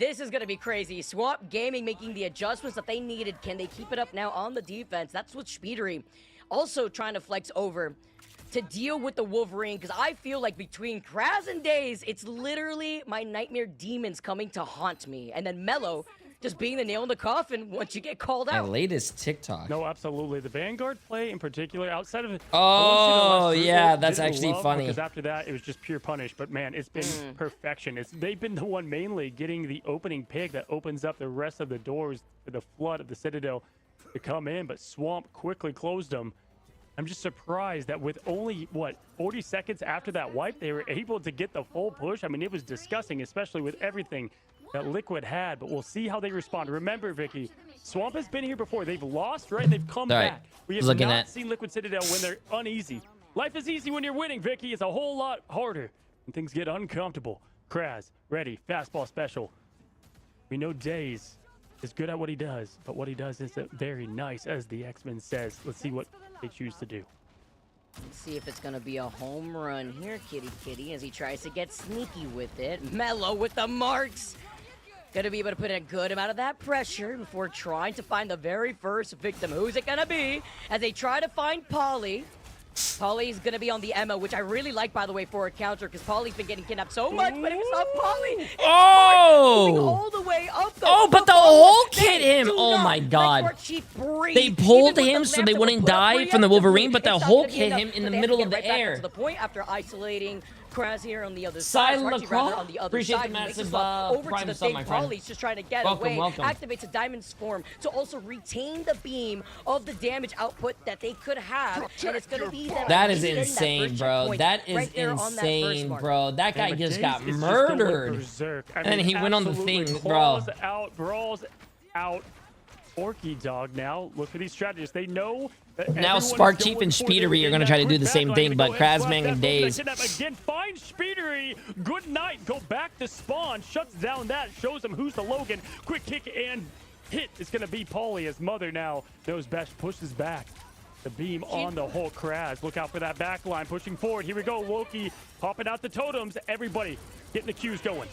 [SPEAKER 22] This is going to be crazy. Swamp Gaming making the adjustments that they needed. Can they keep it up now on the defense? That's what Speedery also trying to flex over to deal with the Wolverine, because I feel like between Kraz and Daze, it's literally my nightmare demons coming to haunt me. And then Mello just being the nail in the coffin once you get called out.
[SPEAKER 3] My latest TikTok.
[SPEAKER 8] No, absolutely. The Vanguard play in particular, outside of it.
[SPEAKER 3] Oh, yeah, that's actually funny.
[SPEAKER 8] Because after that, it was just pure punish. But man, it's been perfection. They've been the one mainly getting the opening pick that opens up the rest of the doors for the flood of the Citadel to come in. But Swamp quickly closed them. I'm just surprised that with only, 40 seconds after that wipe, they were able to get the full push. I mean, it was disgusting, especially with everything that Liquid had, but we'll see how they respond. Remember, Vicky, Swamp has been here before. They've lost, right? They've come back. We have not seen Liquid Citadel when they're uneasy. Life is easy when you're winning, Vicky. It's a whole lot harder when things get uncomfortable. Kraz, ready, fastball special. We know Daze is good at what he does, but what he does is very nice, as the X-Men says. Let's see what they choose to do.
[SPEAKER 22] Let's see if it's going to be a home run here, Kitty, as he tries to get sneaky with it. Mello with the marks. Going to be able to put in a good amount of that pressure before trying to find the very first victim. Who's it going to be? As they try to find Polly. Polly's gonna be on the Emma, which I really like, by the way, for a counter, because Polly's been getting kidnapped so much, but it was not Polly. It's moving all the way up.
[SPEAKER 3] But the Hulk hit him. Oh my God. They pulled him so they wouldn't die from the Wolverine, but the Hulk hit him in the middle of the air.
[SPEAKER 22] To the point after isolating Kraz here on the other side. On the other
[SPEAKER 3] Appreciate
[SPEAKER 22] side,
[SPEAKER 3] the massive
[SPEAKER 22] over
[SPEAKER 3] Prime
[SPEAKER 22] to the
[SPEAKER 3] sub,
[SPEAKER 22] thing.
[SPEAKER 3] my friend.
[SPEAKER 22] Polly's just trying to get
[SPEAKER 3] Welcome,
[SPEAKER 22] away.
[SPEAKER 3] welcome.
[SPEAKER 22] Activates a Diamond Swarm to also retain the beam of the damage output that they could have, and it's gonna be
[SPEAKER 3] That is insane, bro. That is insane, bro. That guy just got murdered. And then he went on the thing, bro.
[SPEAKER 8] Brawls out. Forky Dog now. Look for these strategists. They know that
[SPEAKER 3] now Spark Chief and Speedery are going to try to do the same thing, but Krasmang and Daze.
[SPEAKER 8] Again, find Speedery. Good night. Go back to spawn. Shuts down that. Shows him who's the Logan. Quick kick and hit. It's going to be Paulie. His mother now knows best. Pushes back. The beam on the Hulk. Kraz. Look out for that back line. Pushing forward. Here we go. Loki popping out the totems. Everybody getting the Qs going.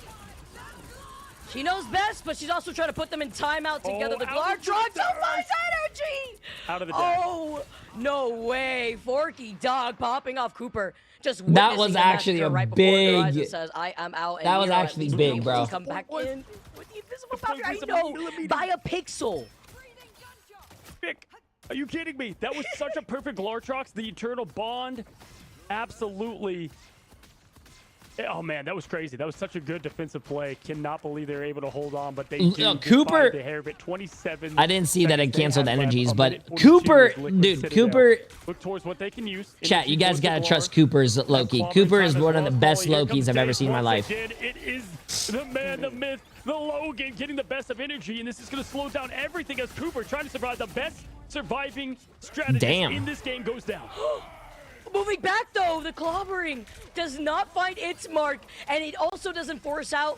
[SPEAKER 22] She knows best, but she's also trying to put them in timeout together. The Glar drugs so much energy!
[SPEAKER 8] Out of the dash.
[SPEAKER 22] Oh, no way. Forky Dog popping off Cooper. Just
[SPEAKER 3] that was actually a
[SPEAKER 22] right
[SPEAKER 3] big...
[SPEAKER 22] says, I am out.
[SPEAKER 3] That was actually big, bro.
[SPEAKER 22] Come back in with the invisible boundary. I know, by a pixel.
[SPEAKER 8] Vic, are you kidding me? That was such a perfect Glartrox. The Eternal Bond. Absolutely. Oh man, that was crazy. That was such a good defensive play. Cannot believe they were able to hold on, but they do.
[SPEAKER 3] Cooper,
[SPEAKER 8] the hair bit. 27.
[SPEAKER 3] I didn't see that it canceled energies, but Cooper, dude, Cooper.
[SPEAKER 8] Look towards what they can use.
[SPEAKER 3] Chat, you guys gotta trust Cooper's Loki. Cooper is one of the best Lokis I've ever seen in my life.
[SPEAKER 8] It is the man, the myth, the Logan getting the best of energy, and this is gonna slow down everything as Cooper trying to survive. The best surviving strategist in this game goes down.
[SPEAKER 22] Moving back though, the clobbering does not find its mark, and it also doesn't force out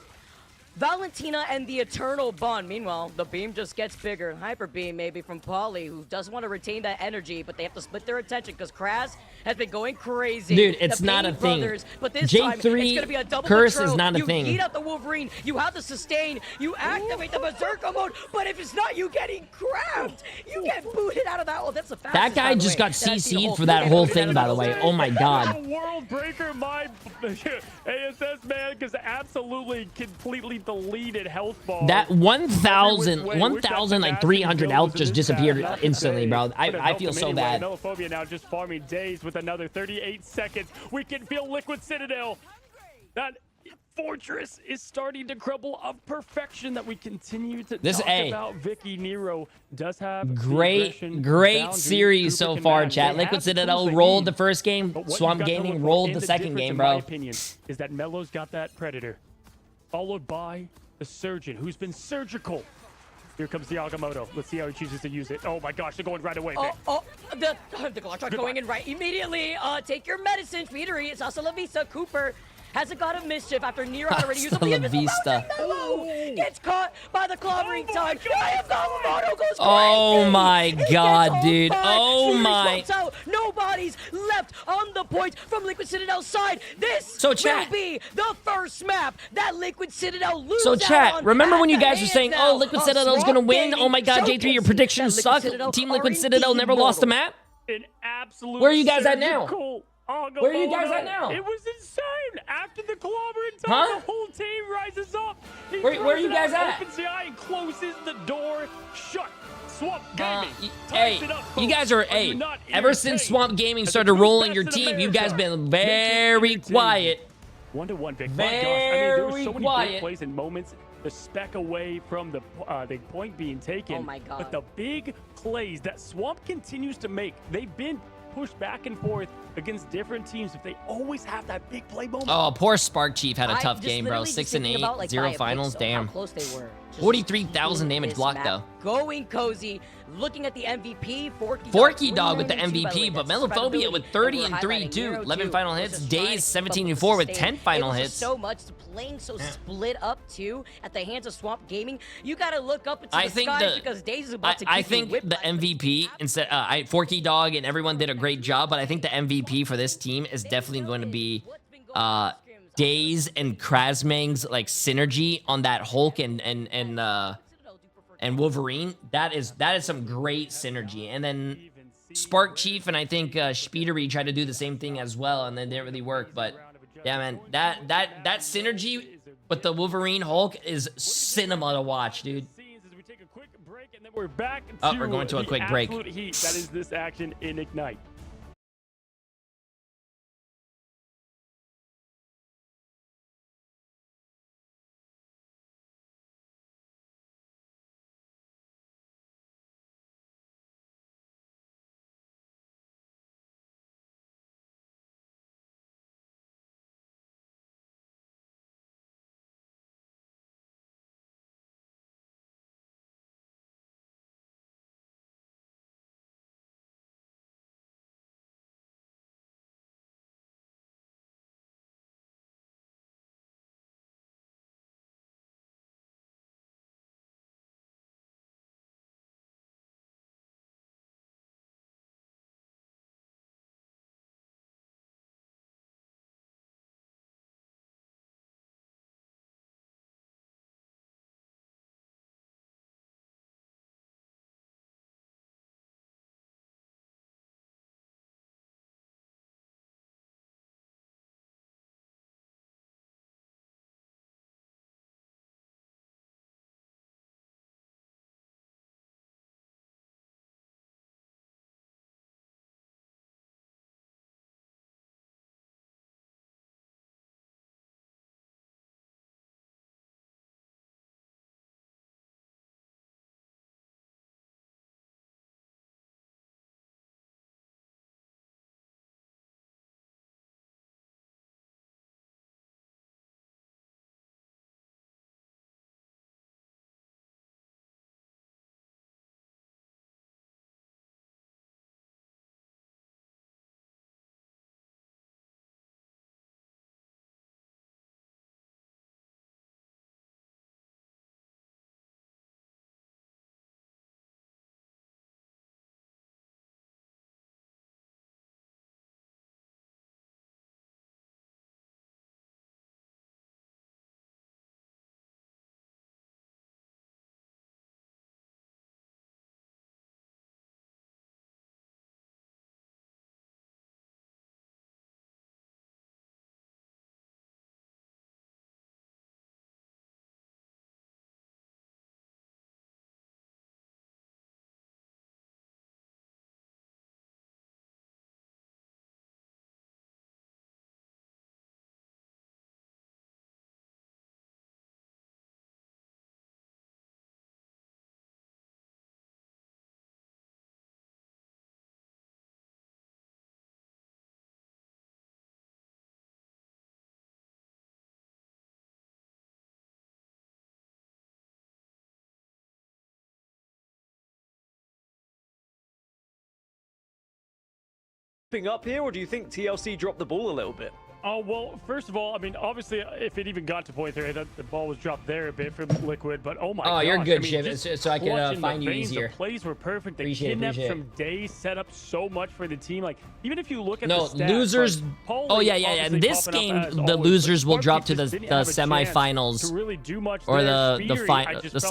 [SPEAKER 22] Valentina and the Eternal Bond. Meanwhile, the beam just gets bigger. Hyper beam maybe from Polly, who does want to retain that energy, but they have to split their attention because Kraz has been going crazy.
[SPEAKER 3] Dude, it's not a thing.
[SPEAKER 22] But this
[SPEAKER 3] J3
[SPEAKER 22] time, it's gonna be a double
[SPEAKER 3] curse
[SPEAKER 22] control.
[SPEAKER 3] is not a thing.
[SPEAKER 22] You eat out the Wolverine, you have the sustain, you activate the Berserker mode, but if it's not you getting crabbed, you get booted out of that. Oh, that's the fastest.
[SPEAKER 3] That guy just got CC'd for that whole thing, by the way. Oh my God.
[SPEAKER 8] World breaker, my ASS man, because absolutely completely deleted health bar.
[SPEAKER 3] That 1,300 health just disappeared instantly, bro. I feel so bad.
[SPEAKER 8] Melophobia now just farming Days with another 38 seconds. We can feel Liquid Citadel. That fortress is starting to crumble of perfection that we continue to talk about. Vicky Nero does have
[SPEAKER 3] great series so far, chat. Liquid Citadel rolled the first game. Swamp Gaming rolled the second game, bro.
[SPEAKER 8] In my opinion, is that Melo's got that Predator, followed by the Surgeon, who's been surgical. Here comes the Agamotto. Let's see how he chooses to use it. Oh my gosh, they're going right away.
[SPEAKER 22] The Glartrox going in right immediately. Take your medicine, Speedery. It's also La Vista. Cooper hasn't got a mischief after Nero already used the Vista. Gets caught by the clobbering time.
[SPEAKER 3] Oh my God, dude. Oh my.
[SPEAKER 22] Nobody's left on the point from Liquid Citadel's side. This will be the first map that Liquid Citadel loses.
[SPEAKER 3] So chat, remember when you guys were saying, oh, Liquid Citadel's gonna win? Oh my God, J3, your predictions suck. Team Liquid Citadel never lost a map?
[SPEAKER 8] An absolute
[SPEAKER 3] Where are you guys at now?
[SPEAKER 8] Where are you guys at now? It was insane. After the clobbering time, the whole team rises up.
[SPEAKER 3] Where are you guys at?
[SPEAKER 8] Opens the eye and closes the door shut. Swamp Gaming.
[SPEAKER 3] Hey, you guys are, ever since Swamp Gaming started rolling your team, you guys been very quiet.
[SPEAKER 8] 1-1, Vic.
[SPEAKER 3] Very
[SPEAKER 8] my gosh. I mean, there were so many
[SPEAKER 3] quiet.
[SPEAKER 8] big plays and moments. The spec away from the point being taken.
[SPEAKER 22] Oh my God.
[SPEAKER 8] But the big plays that Swamp continues to make, they've been pushed back and forth against different teams, if they always have that big play moment.
[SPEAKER 3] Oh, poor Spark Chief had a tough game, bro. 6-8, 0 finals. Damn.
[SPEAKER 22] How close they were.
[SPEAKER 3] 43,000 damage blocked, though.
[SPEAKER 22] Going cozy. Looking at the MVP,
[SPEAKER 3] Forky Dog with the MVP, but Melophobia with 30 and 3 too. 11 final hits. Days 17 and 4 with 10 final hits.
[SPEAKER 22] So much playing so split up too at the hands of Swamp Gaming. You gotta look up into the skies because Days is about to.
[SPEAKER 3] I think the MVP instead, Forky Dog and everyone did a great job, but I think the MVP for this team is definitely going to be Days and Krasmang's like synergy on that Hulk and Wolverine. That is some great synergy. And then Spark Chief and I think Speedery tried to do the same thing as well, and then didn't really work. But yeah, man, that synergy with the Wolverine Hulk is cinema to watch, dude.
[SPEAKER 8] We're back
[SPEAKER 3] we're going to a quick break.
[SPEAKER 8] Heat that is this action in Ignite.
[SPEAKER 9] Up here, or do you think TLC dropped the ball a little bit?
[SPEAKER 8] Oh, well, first of all, I mean, obviously, if it even got to point 3, I thought the ball was dropped there a bit from Liquid, but oh my god.
[SPEAKER 3] Oh, you're good,
[SPEAKER 8] I mean,
[SPEAKER 3] Shiv, so I can find you easier.
[SPEAKER 8] The plays were perfect. The kidnaps from Day set up so much for the team. Like, even if you look at the stats,
[SPEAKER 3] losers.
[SPEAKER 8] Like,
[SPEAKER 3] oh, yeah. In this game, the losers will drop to the semifinals.
[SPEAKER 8] Really do much
[SPEAKER 3] or
[SPEAKER 8] there.
[SPEAKER 3] I think it's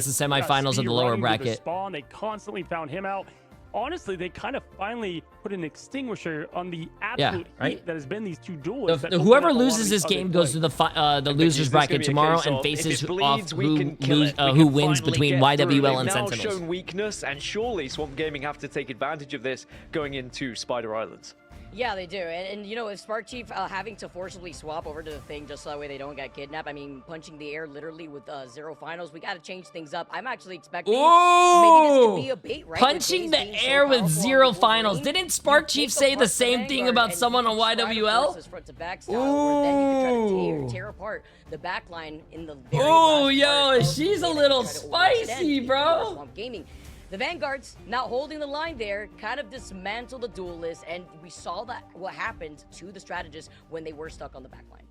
[SPEAKER 3] the semifinals of the lower bracket.
[SPEAKER 8] They constantly found him out. Honestly, they kind of finally put an extinguisher on the absolute heat that has been these two duels.
[SPEAKER 3] Whoever loses this game goes to the losers bracket tomorrow and faces off who wins between YWL and Sentinels.
[SPEAKER 9] They've now shown weakness, and surely Swamp Gaming have to take advantage of this going into Spider Islands.
[SPEAKER 22] Yeah, they do. And you know, if Spark Chief having to forcibly swap over to the thing just so that way they don't get kidnapped, I mean, punching the air literally with 0 finals, we got to change things up. I'm actually expecting maybe this could be a bait, right?
[SPEAKER 3] Punching the air with 0 finals. Didn't Spark Chief say the same thing about someone on YWL?
[SPEAKER 22] Front to back style, where then you could try to tear apart the back line in the very
[SPEAKER 3] yo, she's a little spicy, bro.
[SPEAKER 22] Swamp Gaming. The Vanguards, now holding the line there, kind of dismantled the duelists, and we saw that what happened to the strategists when they were stuck on the back line.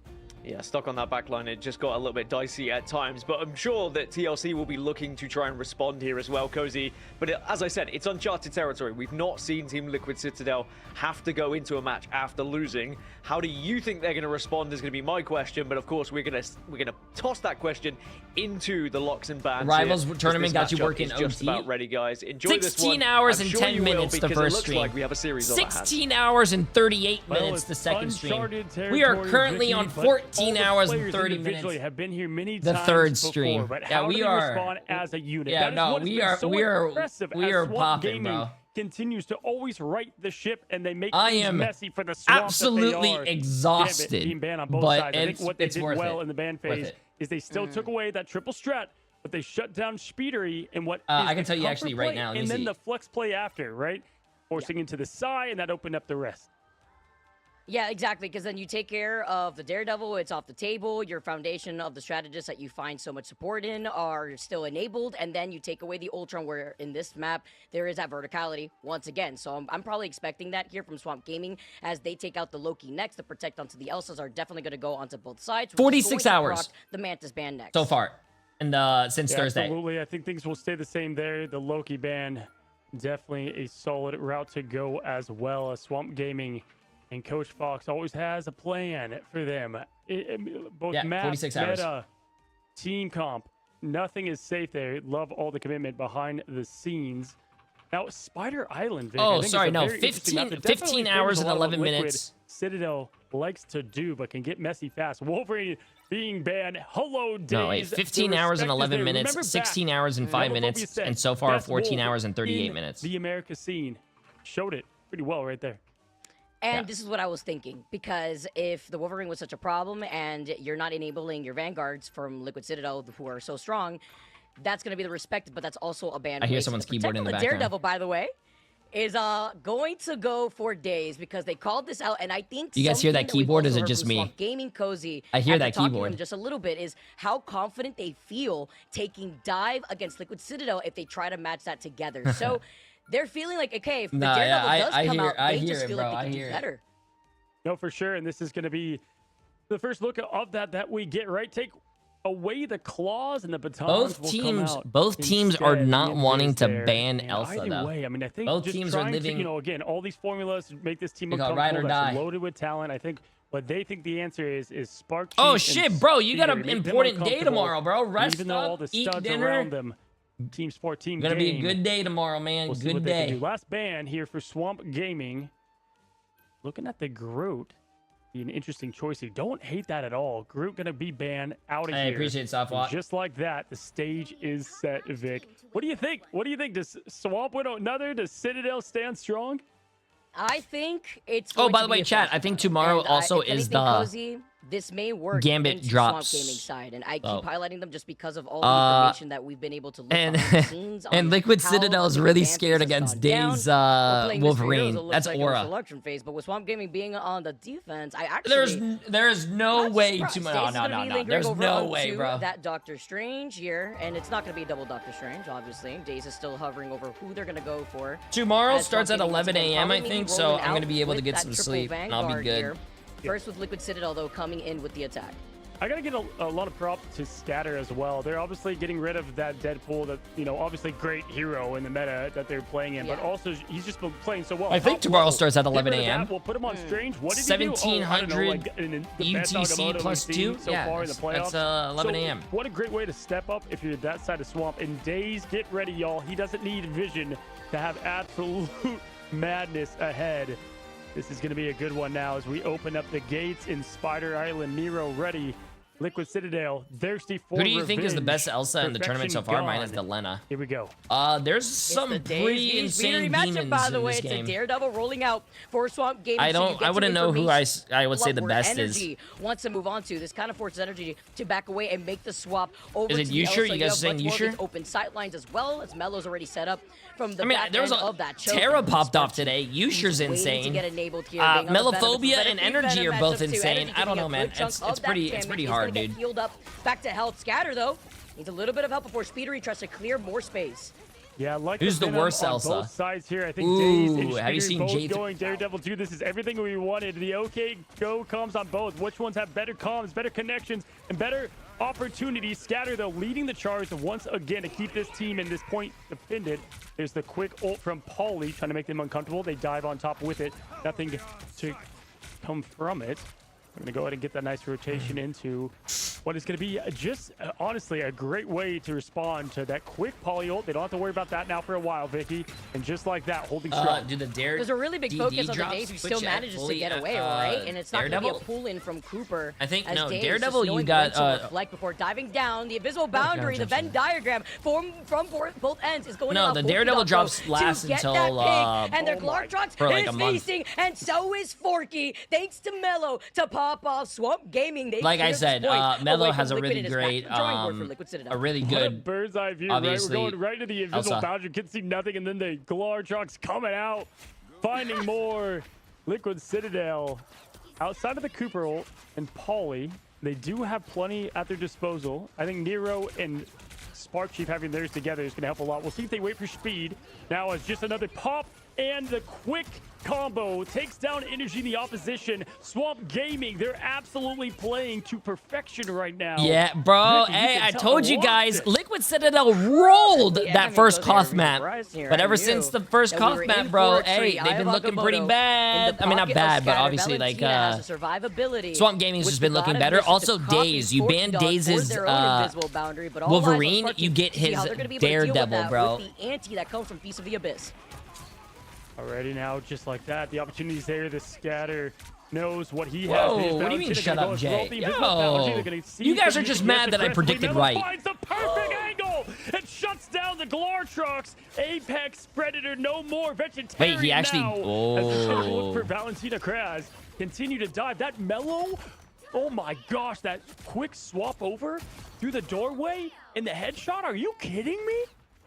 [SPEAKER 9] Yeah, stuck on that backline, it just got a little bit dicey at times, but I'm sure that TLC will be looking to try and respond here as well, Cozy. But as I said, it's uncharted territory. We've not seen Team Liquid Citadel have to go into a match after losing. How do you think they're going to respond is going to be my question, but of course we're going to toss that question into the locks and bans.
[SPEAKER 3] Rivals
[SPEAKER 9] here,
[SPEAKER 3] tournament got you working OT.
[SPEAKER 9] Just about ready, guys. Enjoy
[SPEAKER 3] 16
[SPEAKER 9] this one.
[SPEAKER 3] hours
[SPEAKER 9] I'm
[SPEAKER 3] and
[SPEAKER 9] sure
[SPEAKER 3] 10
[SPEAKER 9] you
[SPEAKER 3] minutes
[SPEAKER 9] will,
[SPEAKER 3] the
[SPEAKER 9] because
[SPEAKER 3] first
[SPEAKER 9] it looks
[SPEAKER 3] stream.
[SPEAKER 9] like we have a series
[SPEAKER 3] 16 hours and 38 minutes the second stream. We are currently on 14 hours and 30 minutes.
[SPEAKER 8] Have been here many
[SPEAKER 3] the
[SPEAKER 8] times
[SPEAKER 3] third
[SPEAKER 8] before,
[SPEAKER 3] stream.
[SPEAKER 8] But
[SPEAKER 3] Yeah,
[SPEAKER 8] how
[SPEAKER 3] we
[SPEAKER 8] do they
[SPEAKER 3] are.
[SPEAKER 8] respond as a unit?
[SPEAKER 3] Yeah,
[SPEAKER 8] That is
[SPEAKER 3] no,
[SPEAKER 8] what
[SPEAKER 3] we
[SPEAKER 8] has
[SPEAKER 3] are.
[SPEAKER 8] been so
[SPEAKER 3] We are.
[SPEAKER 8] impressive
[SPEAKER 3] We
[SPEAKER 8] as
[SPEAKER 3] are
[SPEAKER 8] Swamp
[SPEAKER 3] popping,
[SPEAKER 8] Gaming
[SPEAKER 3] bro.
[SPEAKER 8] Continues to always right the ship, and they make
[SPEAKER 3] I
[SPEAKER 8] things
[SPEAKER 3] am
[SPEAKER 8] messy for the Swamp
[SPEAKER 3] absolutely
[SPEAKER 8] that they are.
[SPEAKER 3] exhausted,
[SPEAKER 8] Gambit being banned on both
[SPEAKER 3] but
[SPEAKER 8] sides. I think what they did
[SPEAKER 3] worth
[SPEAKER 8] well
[SPEAKER 3] it.
[SPEAKER 8] in the ban
[SPEAKER 3] Worth
[SPEAKER 8] phase
[SPEAKER 3] it.
[SPEAKER 8] is they still took away that triple strat, but they shut down Speedery and what
[SPEAKER 3] I
[SPEAKER 8] is
[SPEAKER 3] can
[SPEAKER 8] the
[SPEAKER 3] tell you
[SPEAKER 8] comfort
[SPEAKER 3] actually right
[SPEAKER 8] play,
[SPEAKER 3] now, let me
[SPEAKER 8] and then
[SPEAKER 3] see.
[SPEAKER 8] the flex play after, right? Forcing into the side, and that opened up the rest.
[SPEAKER 22] Yeah, exactly, because then you take care of the Daredevil, it's off the table, your foundation of the strategists that you find so much support in are still enabled, and then you take away the Ultron, where in this map, there is that verticality once again. So I'm probably expecting that here from Swamp Gaming, as they take out the Loki next, the Protect onto the Elsas are definitely going to go onto both sides.
[SPEAKER 3] 46 hours.
[SPEAKER 22] The Mantis ban next.
[SPEAKER 3] So far. And since Thursday.
[SPEAKER 8] Absolutely. I think things will stay the same there. The Loki ban, definitely a solid route to go as well. As Swamp Gaming and Coach Fox always has a plan for them. Both map,
[SPEAKER 3] 46 hours.
[SPEAKER 8] meta, team comp, nothing is safe there. Love all the commitment behind the scenes. Now, Spider Island, Vic,
[SPEAKER 3] Oh,
[SPEAKER 8] I think
[SPEAKER 3] sorry,
[SPEAKER 8] is a
[SPEAKER 3] no,
[SPEAKER 8] very interesting map that
[SPEAKER 3] 15
[SPEAKER 8] definitely
[SPEAKER 3] hours
[SPEAKER 8] favors a
[SPEAKER 3] and
[SPEAKER 8] lot of
[SPEAKER 3] 11
[SPEAKER 8] what Liquid
[SPEAKER 3] minutes.
[SPEAKER 8] Citadel likes to do, but can get messy fast. Wolverine being banned. Hello, Days.
[SPEAKER 3] No, wait, 15 hours and 11 minutes,
[SPEAKER 8] Remember
[SPEAKER 3] 16
[SPEAKER 8] back,
[SPEAKER 3] hours and 5
[SPEAKER 8] Homophobia
[SPEAKER 3] minutes,
[SPEAKER 8] said,
[SPEAKER 3] and so far
[SPEAKER 8] best
[SPEAKER 3] 14
[SPEAKER 8] Wolf
[SPEAKER 3] hours and 38
[SPEAKER 8] in
[SPEAKER 3] minutes.
[SPEAKER 8] The America scene. Showed it pretty well right there.
[SPEAKER 22] And this is what I was thinking, because if the Wolverine was such a problem and you're not enabling your Vanguards from Liquid Citadel, who are so strong, that's going to be the respected, but that's also a ban.
[SPEAKER 3] I hear someone's keyboard in the background.
[SPEAKER 22] Daredevil, by the way, is going to go for Days, because they called this out, and I think
[SPEAKER 3] You guys hear that keyboard, or is it just me?
[SPEAKER 22] Swamp Gaming Cozy,
[SPEAKER 3] I hear
[SPEAKER 22] after
[SPEAKER 3] that
[SPEAKER 22] talking to
[SPEAKER 3] keyboard.
[SPEAKER 22] them just a little bit, is how confident they feel taking dive against Liquid Citadel if they try to match that together. So they're feeling like, okay, if the Daredevil does come out, they just feel like they can do better.
[SPEAKER 8] No, for sure. And this is going to be the first look of that we get, right? Take away the claws and the batons.
[SPEAKER 3] Both teams are not wanting to ban Elsa,
[SPEAKER 8] either
[SPEAKER 3] though.
[SPEAKER 8] way, I mean, I think
[SPEAKER 3] both
[SPEAKER 8] just
[SPEAKER 3] teams are
[SPEAKER 8] trying
[SPEAKER 3] living.
[SPEAKER 8] to, again, all these formulas make this team
[SPEAKER 3] Ride or
[SPEAKER 8] uncomfortable.
[SPEAKER 3] die.
[SPEAKER 8] That's loaded with talent. I think what they think the answer is Spark.
[SPEAKER 3] Oh
[SPEAKER 8] Chief
[SPEAKER 3] shit,
[SPEAKER 8] and
[SPEAKER 3] bro! You got an
[SPEAKER 8] Speeder. Make them
[SPEAKER 3] important day
[SPEAKER 8] uncomfortable.
[SPEAKER 3] tomorrow, bro. Rest
[SPEAKER 8] Even though all
[SPEAKER 3] up,
[SPEAKER 8] the
[SPEAKER 3] eat
[SPEAKER 8] studs
[SPEAKER 3] dinner.
[SPEAKER 8] around them, Team Sport, Team
[SPEAKER 3] Gonna
[SPEAKER 8] Game.
[SPEAKER 3] be a good day tomorrow, man.
[SPEAKER 8] We'll see
[SPEAKER 3] Good
[SPEAKER 8] what they can
[SPEAKER 3] day.
[SPEAKER 8] do. Last ban here for Swamp Gaming. Looking at the Groot. Be an interesting choice here. Don't hate that at all. Groot gonna be banned out of here.
[SPEAKER 3] I appreciate it, Softwalk.
[SPEAKER 8] And just like that, the stage is set, Vic. What do you think? What do you think? Does Swamp win another? Does Citadel stand strong?
[SPEAKER 22] I think it's.
[SPEAKER 3] Oh, by the way, chat. I think tomorrow also is the.
[SPEAKER 22] Cozy, this may work
[SPEAKER 3] Gambit
[SPEAKER 22] into
[SPEAKER 3] drops.
[SPEAKER 22] Swamp Gaming side, and I keep
[SPEAKER 3] Oh.
[SPEAKER 22] highlighting them just because of all the information that we've been able to look
[SPEAKER 3] and
[SPEAKER 22] behind the scenes on
[SPEAKER 3] and Liquid
[SPEAKER 22] how
[SPEAKER 3] Citadel is
[SPEAKER 22] the
[SPEAKER 3] really
[SPEAKER 22] Gambit
[SPEAKER 3] scared
[SPEAKER 22] has
[SPEAKER 3] against
[SPEAKER 22] gone down.
[SPEAKER 3] Days
[SPEAKER 22] We're playing this for
[SPEAKER 3] Wolverine.
[SPEAKER 22] heroes, it looks
[SPEAKER 3] That's
[SPEAKER 22] like
[SPEAKER 3] Aura.
[SPEAKER 22] a selection phase, but with Swamp Gaming being on the defense, I actually
[SPEAKER 3] There's no way
[SPEAKER 22] surprised.
[SPEAKER 3] to.
[SPEAKER 22] Days
[SPEAKER 3] No,
[SPEAKER 22] is
[SPEAKER 3] no,
[SPEAKER 22] gonna
[SPEAKER 3] no,
[SPEAKER 22] be
[SPEAKER 3] no.
[SPEAKER 22] lingering
[SPEAKER 3] There's
[SPEAKER 22] over
[SPEAKER 3] no
[SPEAKER 22] onto
[SPEAKER 3] way, bro.
[SPEAKER 22] That Doctor Strange here, and it's not going to be double Doctor Strange, obviously. Days is still hovering over who they're going to go for.
[SPEAKER 3] Tomorrow
[SPEAKER 22] As
[SPEAKER 3] starts
[SPEAKER 22] Swamp
[SPEAKER 3] at
[SPEAKER 22] Gaming
[SPEAKER 3] 11
[SPEAKER 22] once again
[SPEAKER 3] a.m. I
[SPEAKER 22] probably
[SPEAKER 3] think,
[SPEAKER 22] rolling
[SPEAKER 3] so I'm
[SPEAKER 22] out
[SPEAKER 3] gonna be able to
[SPEAKER 22] with
[SPEAKER 3] get
[SPEAKER 22] that
[SPEAKER 3] some
[SPEAKER 22] triple
[SPEAKER 3] sleep, and I'll be
[SPEAKER 22] Vanguard
[SPEAKER 3] good.
[SPEAKER 22] here. First with Liquid Citadel, though, coming in with the attack.
[SPEAKER 8] I gotta get a lot of props to Scatter as well. They're obviously getting rid of that Deadpool, that obviously great hero in the meta that they're playing in, but also he's just been playing so well.
[SPEAKER 3] I think tomorrow starts at 11
[SPEAKER 8] Get rid of
[SPEAKER 3] a.m.
[SPEAKER 8] that, We'll put him on Strange. What did he do?
[SPEAKER 3] 1700 UTC plus 2.
[SPEAKER 8] So
[SPEAKER 3] Yeah,
[SPEAKER 8] far in the
[SPEAKER 3] that's
[SPEAKER 8] playoffs.
[SPEAKER 3] 11
[SPEAKER 8] So
[SPEAKER 3] a.m.
[SPEAKER 8] What a great way to step up if you're that side of Swamp. In Days, get ready, y'all. He doesn't need vision to have absolute madness ahead. This is going to be a good one now as we open up the gates in Spider Island. Nero ready. Liquid Citadel, thirsty for
[SPEAKER 3] Who do you think is the
[SPEAKER 8] revenge.
[SPEAKER 3] best Elsa in the tournament so far?
[SPEAKER 8] Perfection
[SPEAKER 3] Minus
[SPEAKER 8] gone.
[SPEAKER 3] the Lena.
[SPEAKER 8] Here we go.
[SPEAKER 3] There's some pretty insane demons
[SPEAKER 22] by the
[SPEAKER 3] in
[SPEAKER 22] way,
[SPEAKER 3] this
[SPEAKER 22] it's
[SPEAKER 3] game.
[SPEAKER 22] a Daredevil rolling out for Swamp Gaming.
[SPEAKER 3] I wouldn't know who I would say the best is.
[SPEAKER 22] Energy wants to move on to. This kind of forces Energy to back away and make the swap over
[SPEAKER 3] Is it
[SPEAKER 22] to
[SPEAKER 3] you
[SPEAKER 22] the
[SPEAKER 3] sure?
[SPEAKER 22] Elsa.
[SPEAKER 3] You guys
[SPEAKER 22] have
[SPEAKER 3] saying
[SPEAKER 22] much
[SPEAKER 3] you
[SPEAKER 22] more of
[SPEAKER 3] sure?
[SPEAKER 22] its open sight lines as well, as Melo's already set up from the
[SPEAKER 3] I mean,
[SPEAKER 22] back
[SPEAKER 3] there was
[SPEAKER 22] end
[SPEAKER 3] a
[SPEAKER 22] of that choke.
[SPEAKER 3] Terra popped off
[SPEAKER 22] Sparky,
[SPEAKER 3] today.
[SPEAKER 22] he's
[SPEAKER 3] Yusher's
[SPEAKER 22] waiting
[SPEAKER 3] insane.
[SPEAKER 22] to get enabled here, being on the
[SPEAKER 3] Melophobia
[SPEAKER 22] benefit.
[SPEAKER 3] and
[SPEAKER 22] Big
[SPEAKER 3] Energy
[SPEAKER 22] Venom
[SPEAKER 3] are both
[SPEAKER 22] matchup too.
[SPEAKER 3] insane.
[SPEAKER 22] Energy
[SPEAKER 3] I don't
[SPEAKER 22] taking
[SPEAKER 3] know,
[SPEAKER 22] a
[SPEAKER 3] man.
[SPEAKER 22] good chunk
[SPEAKER 3] It's
[SPEAKER 22] of that
[SPEAKER 3] pretty
[SPEAKER 22] damage. He's
[SPEAKER 3] hard,
[SPEAKER 22] gonna get
[SPEAKER 3] dude.
[SPEAKER 22] healed up back to health. Scatter though needs a little bit of help before Speedery tries to clear more space.
[SPEAKER 8] Yeah, like
[SPEAKER 3] who's the worst
[SPEAKER 8] on
[SPEAKER 3] Elsa?
[SPEAKER 8] both sides here. I think Days and
[SPEAKER 3] have you
[SPEAKER 8] Speeder
[SPEAKER 3] seen
[SPEAKER 8] both going Daredevil 2. This is everything we wanted. The OK Go comms on both. Which ones have better comms, better connections, and better opportunities? Scatter, though, leading the charge once again to keep this team in this point defended. There's the quick ult from Pauly, trying to make them uncomfortable. They dive on top with it. Nothing to come from it. We're going to go ahead and get that nice rotation into what is going to be just, honestly, a great way to respond to that quick Pauly ult. They don't have to worry about that now for a while, Vicky. And just like that, holding strong.
[SPEAKER 22] There's a really big focus on the Days who still manages to get away, right? And it's not going to be a pull-in from Cooper.
[SPEAKER 3] I think, no,
[SPEAKER 22] Days
[SPEAKER 3] Daredevil, you got...
[SPEAKER 22] like before diving down, the invisible boundary, the Venn diagram from both ends is going
[SPEAKER 3] No, the Daredevil drops last until...
[SPEAKER 22] and their Glartrox is feasting, and so is Forky. Thanks to Mello to pop off Swamp Gaming.
[SPEAKER 3] Like I said, Mello has a really great, a really good
[SPEAKER 8] bird's eye view,
[SPEAKER 3] obviously,
[SPEAKER 8] right? We're going right to the invisible boundary. Can see nothing, and then the Glartrox coming out, finding more. Liquid Citadel outside of the Cooper ult and Pauly. They do have plenty at their disposal. I think Nero and Spark Chief having theirs together is going to help a lot. We'll see if they wait for speed. Now it's just another pop, and the quick combo takes down energy in the opposition. Swamp Gaming, they're absolutely playing to perfection right now.
[SPEAKER 3] Yeah, bro.
[SPEAKER 8] Ricky,
[SPEAKER 3] hey, I told you guys, Liquid Citadel rolled that first Koth map. But ever since the first Koth map, bro, hey, they've been looking pretty bad. I mean, not bad, but obviously, like, Swamp Gaming's just been looking better. Also, Daze. You ban Daze's Wolverine, you get his Daredevil, bro.
[SPEAKER 22] The anti that comes from Piece of the Abyss.
[SPEAKER 8] Already now, just like that, the opportunity's there. The Scatter knows what he has.
[SPEAKER 3] Whoa, what do you mean shut up, Jay? Yo, you guys are just mad that I predicted right.
[SPEAKER 8] Finds the perfect angle and shuts down the Glartrox. Apex Predator, no more vegetarian.
[SPEAKER 3] Wait, he actually...
[SPEAKER 8] As the look for Valentina Kraz continue to dive. That Mellow, oh my gosh, that quick swap over through the doorway and the headshot. Are you kidding me?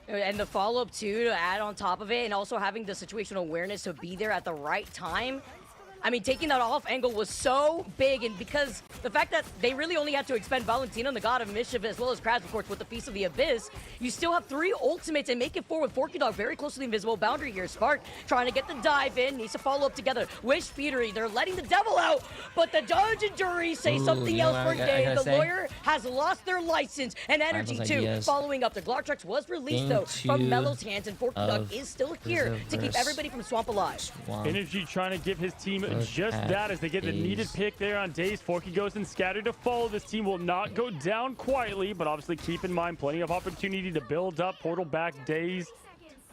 [SPEAKER 22] And the follow-up, too, to add on top of it, and also having the situational awareness to be there at the right time. I mean, taking that off angle was so big, and because the fact that they really only had to expend Valentina and the God of Mischief, as well as Kraz, of course, with the Feast of the Abyss, you still have 3 ultimates and make it forward. Forky Dog very close to the invisible boundary here. Spark trying to get the dive in, needs to follow up together with Speedery. They're letting the devil out, but the judge and jury say something else for Dave. The lawyer has lost their license and energy, too. Following up, the Glartrox was released, though, from Mello's hands, and Forky Dog is still here to keep everybody from Swamp alive.
[SPEAKER 8] Energy trying to give his team just that as they get the needed pick there on Daze. Forky goes and Scatter to follow. This team will not go down quietly, but obviously keep in mind plenty of opportunity to build up. Portal back, Daze,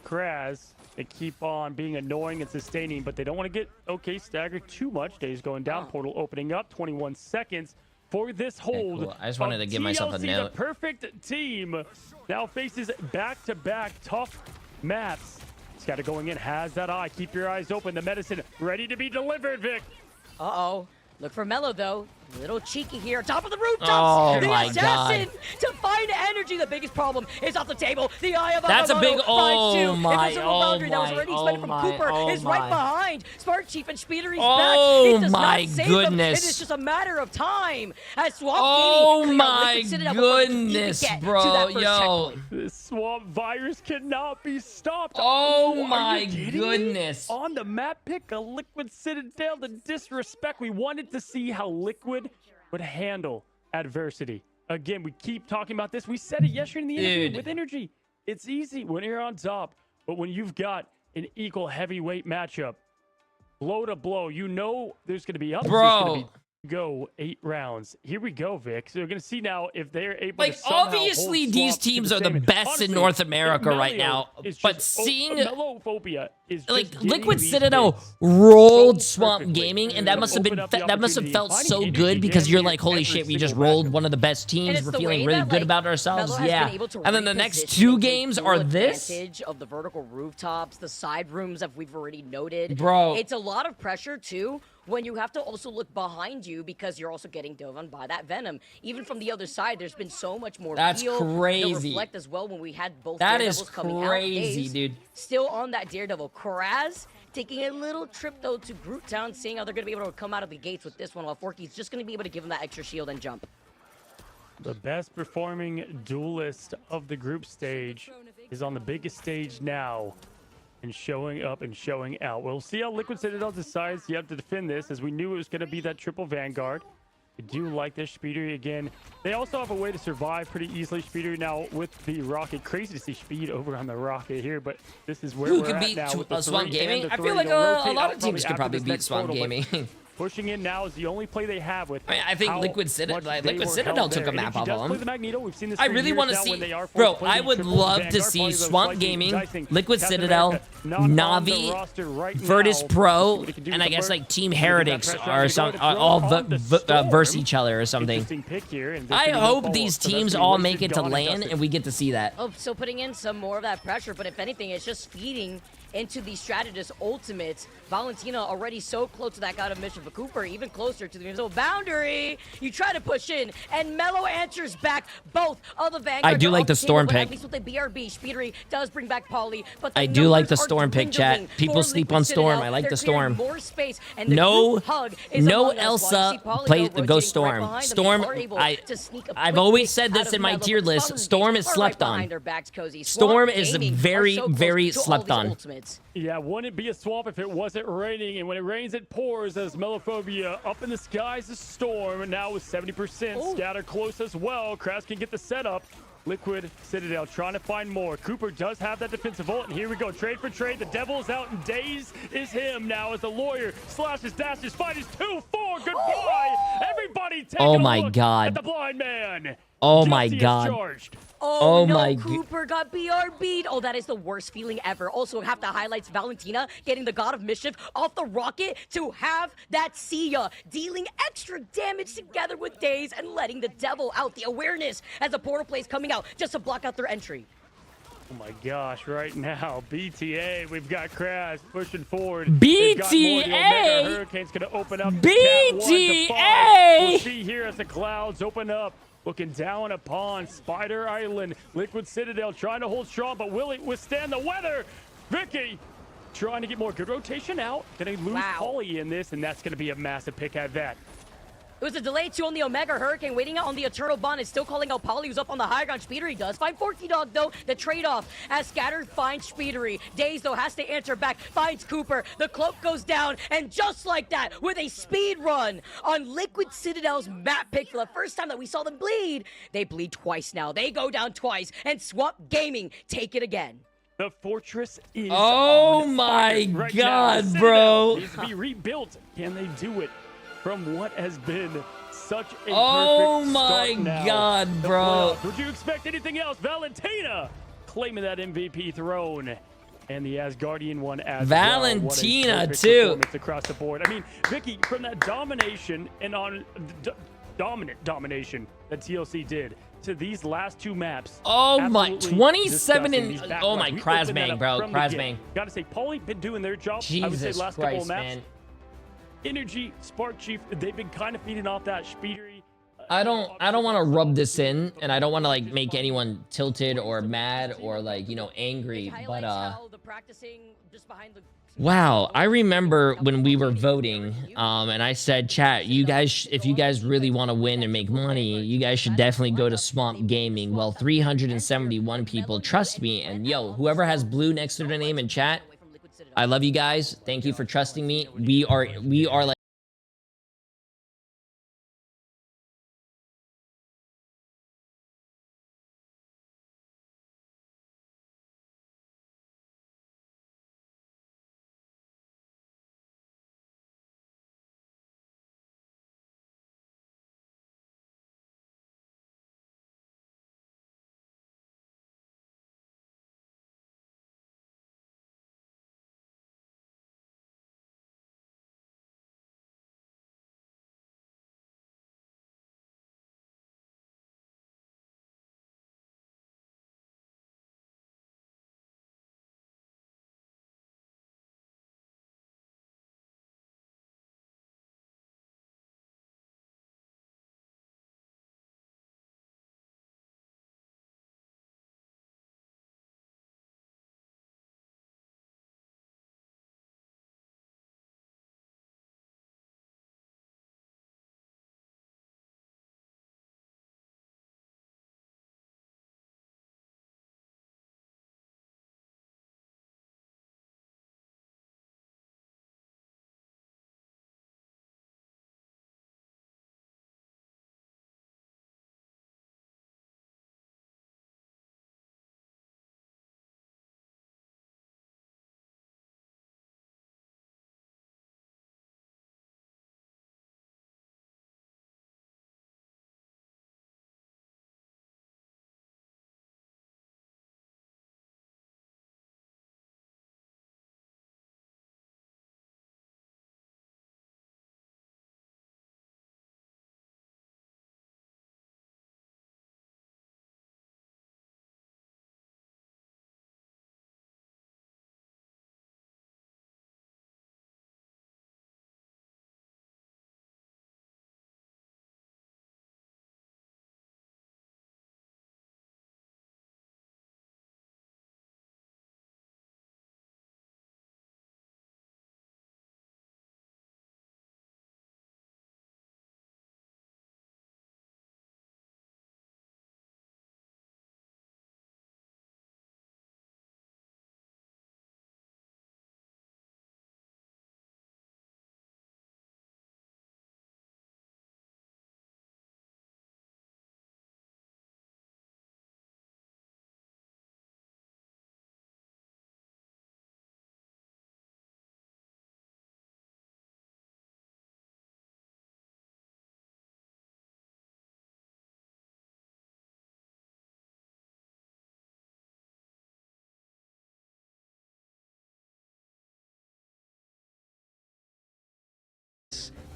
[SPEAKER 8] Kraz. They keep on being annoying and sustaining, but they don't want to get staggered too much. Daze going down, Portal opening up. 21 seconds for this hold.
[SPEAKER 3] Cool. I just wanted to give myself a note.
[SPEAKER 8] The perfect team now faces back-to-back tough maps. Scatter going in, has that eye. Keep your eyes open. The medicine ready to be delivered, Vic.
[SPEAKER 22] Uh-oh. Look for Mello, though. A little cheeky here. Top of the rooftops.
[SPEAKER 3] Oh,
[SPEAKER 22] the
[SPEAKER 3] my
[SPEAKER 22] assassin
[SPEAKER 3] God.
[SPEAKER 22] to find energy. The biggest problem is off the table. The eye of
[SPEAKER 3] That's a big...
[SPEAKER 22] Oh,
[SPEAKER 3] my.
[SPEAKER 22] Boundary that was already expended from Cooper is right behind. Spark Chief and Speedery's back.
[SPEAKER 3] Oh,
[SPEAKER 22] it does
[SPEAKER 3] my
[SPEAKER 22] not save
[SPEAKER 3] goodness.
[SPEAKER 22] Them. It is just a matter of time. As Swamp
[SPEAKER 3] Gaming, my goodness, bro. Yo.
[SPEAKER 8] This swamp virus cannot be stopped.
[SPEAKER 3] Oh, my goodness.
[SPEAKER 8] On the map pick, a Liquid Citadel. The disrespect. We wanted to see how Liquid would handle adversity. Again, we keep talking about this. We said it yesterday in the interview with Energy. It's easy when you're on top, but when you've got an equal heavyweight matchup, blow to blow, you know there's going to be ups.
[SPEAKER 3] Bro.
[SPEAKER 8] Go 8 rounds. Here we go, Vic. So we're going to see now if they're able to
[SPEAKER 3] obviously these teams are the best in North America right now, but seeing
[SPEAKER 8] Melophobia is
[SPEAKER 3] like Liquid Citadel rolled Swamp Gaming, and that must have felt so good because you're like, holy shit, we just rolled one of the best teams. We're feeling really good about ourselves. Yeah. And then the next 2 games are this
[SPEAKER 22] of the vertical rooftops, the side rooms that we've already noted.
[SPEAKER 3] Bro,
[SPEAKER 22] it's a lot of pressure too when you have to also look behind you because you're also getting dove on by that venom. Even from the other side, there's been so much more.
[SPEAKER 3] That's crazy.
[SPEAKER 22] Reflect as well when we had both
[SPEAKER 3] that
[SPEAKER 22] Daredevils
[SPEAKER 3] is
[SPEAKER 22] coming
[SPEAKER 3] crazy,
[SPEAKER 22] out.
[SPEAKER 3] Dude.
[SPEAKER 22] Still on that Daredevil. Kraz taking a little trip though to Groot Town, seeing how they're going to be able to come out of the gates with this one, while Forky's just going to be able to give him that extra shield and jump.
[SPEAKER 8] The best performing duelist of the group stage is on the biggest stage now and showing up and showing out. We'll see how Liquid Citadel decides to defend this, as we knew it was going to be that triple Vanguard. I do like this Speedery again. They also have a way to survive pretty easily. Speedery now with the Rocket. Crazy to see Speed over on the Rocket here, but this is where we're at now with the
[SPEAKER 3] Swamp Gaming? I feel like a lot of teams could probably beat Swamp Gaming.
[SPEAKER 8] Pushing in now is the only play they have with.
[SPEAKER 3] I mean, I think Liquid Citadel took a map off of them.
[SPEAKER 8] I
[SPEAKER 3] really want to see, bro. I would love to see Swamp Gaming, Liquid Citadel, Na'Vi, Virtus Pro, and I guess like Team Heretics or some, all verse each other or something. I hope these teams all make it to LAN and we get to see that.
[SPEAKER 22] Oh, so putting in some more of that pressure, but if anything, it's just feeding into the strategist ultimates. Valentina already so close to that god of mischief, but Cooper even closer to the invisible boundary. You try to push in, and Mello answers back both of the Vanguard.
[SPEAKER 3] I do like the Storm pick.
[SPEAKER 22] At least with the BRB, Speedery does bring back Polly, but
[SPEAKER 3] I do like the Storm pick, chat. People sleep on Storm. I like the Storm.
[SPEAKER 22] More space, and
[SPEAKER 3] no Elsa go Storm. Storm, I've always said this in my tier list. Storm is slept on. Storm is very slept on.
[SPEAKER 8] Yeah, wouldn't it be a swamp if it wasn't raining? And when it rains, it pours as Melophobia up in the skies is Storm. And now with 70%, Scatter close as well. Kraz can get the setup. Liquid Citadel trying to find more. Cooper does have that defensive ult, and here we go. Trade for trade. The Devil's out, and Daze is him now as the lawyer slashes, dashes, fights 2-4. Goodbye. Everybody take a look at the blind man.
[SPEAKER 3] Oh my god.
[SPEAKER 22] Oh no, my Cooper got BRB'd. Oh, that is the worst feeling ever. Also, have to highlight Valentina getting the God of Mischief off the Rocket to have that Sia dealing extra damage together with Daze and letting the Devil out. The awareness as the portal plays coming out just to block out their entry.
[SPEAKER 8] Oh my gosh, right now, BTA, we've got Kraz pushing forward.
[SPEAKER 3] BTA!
[SPEAKER 8] Hurricane's gonna open up.
[SPEAKER 3] BTA!
[SPEAKER 8] We'll see here as the clouds open up. Looking down upon Spider Island. Liquid Citadel trying to hold strong, but will it withstand the weather? Vicky trying to get more good rotation out. Gonna lose Polly in this, and that's gonna be a massive pick at that.
[SPEAKER 22] It was a delay too on the Omega Hurricane, waiting out on the Eternal Bond. Is still calling out Polly, who's up on the high ground. Speedery does find Forky Dog, though. The trade-off as Scatter finds Speedery. Daze, though, has to answer back. Finds Cooper. The cloak goes down, and just like that, with a speed run on Liquid Citadel's map pick for the first time that we saw them bleed, they bleed twice now. They go down twice, and Swamp Gaming take it again.
[SPEAKER 8] The fortress is
[SPEAKER 3] on my
[SPEAKER 8] right
[SPEAKER 3] god,
[SPEAKER 8] now.
[SPEAKER 3] bro.
[SPEAKER 8] Needs to be rebuilt. Can they do it? From what has been such a
[SPEAKER 3] oh
[SPEAKER 8] perfect
[SPEAKER 3] my
[SPEAKER 8] start now.
[SPEAKER 3] god, bro.
[SPEAKER 8] Would you expect anything else? Valentina claiming that MVP throne. And the Asgardian one as
[SPEAKER 3] Valentina,
[SPEAKER 8] well.
[SPEAKER 3] too.
[SPEAKER 8] Across the board. I mean, Vicky, from that domination and on dominant domination that TLC did to these last two maps.
[SPEAKER 3] Oh my, 27 and oh my, Kraz bang, bro. Kraz bang.
[SPEAKER 8] Gotta say, Pauly been doing their job.
[SPEAKER 3] Jesus
[SPEAKER 8] I would say last
[SPEAKER 3] Christ,
[SPEAKER 8] couple of maps.
[SPEAKER 3] man.
[SPEAKER 8] Energy, Spark Chief, they've been kind of feeding off that Speedery.
[SPEAKER 3] I don't want to rub this in, and I don't want to like make anyone tilted or mad or like, you know, angry, but wow, I remember when we were voting, and I said, chat, you guys, if you guys really want to win and make money, you guys should definitely go to Swamp Gaming. Well, 371 people trust me, and yo, whoever has blue next to their name in chat, I love you guys. Thank you for trusting me. We are like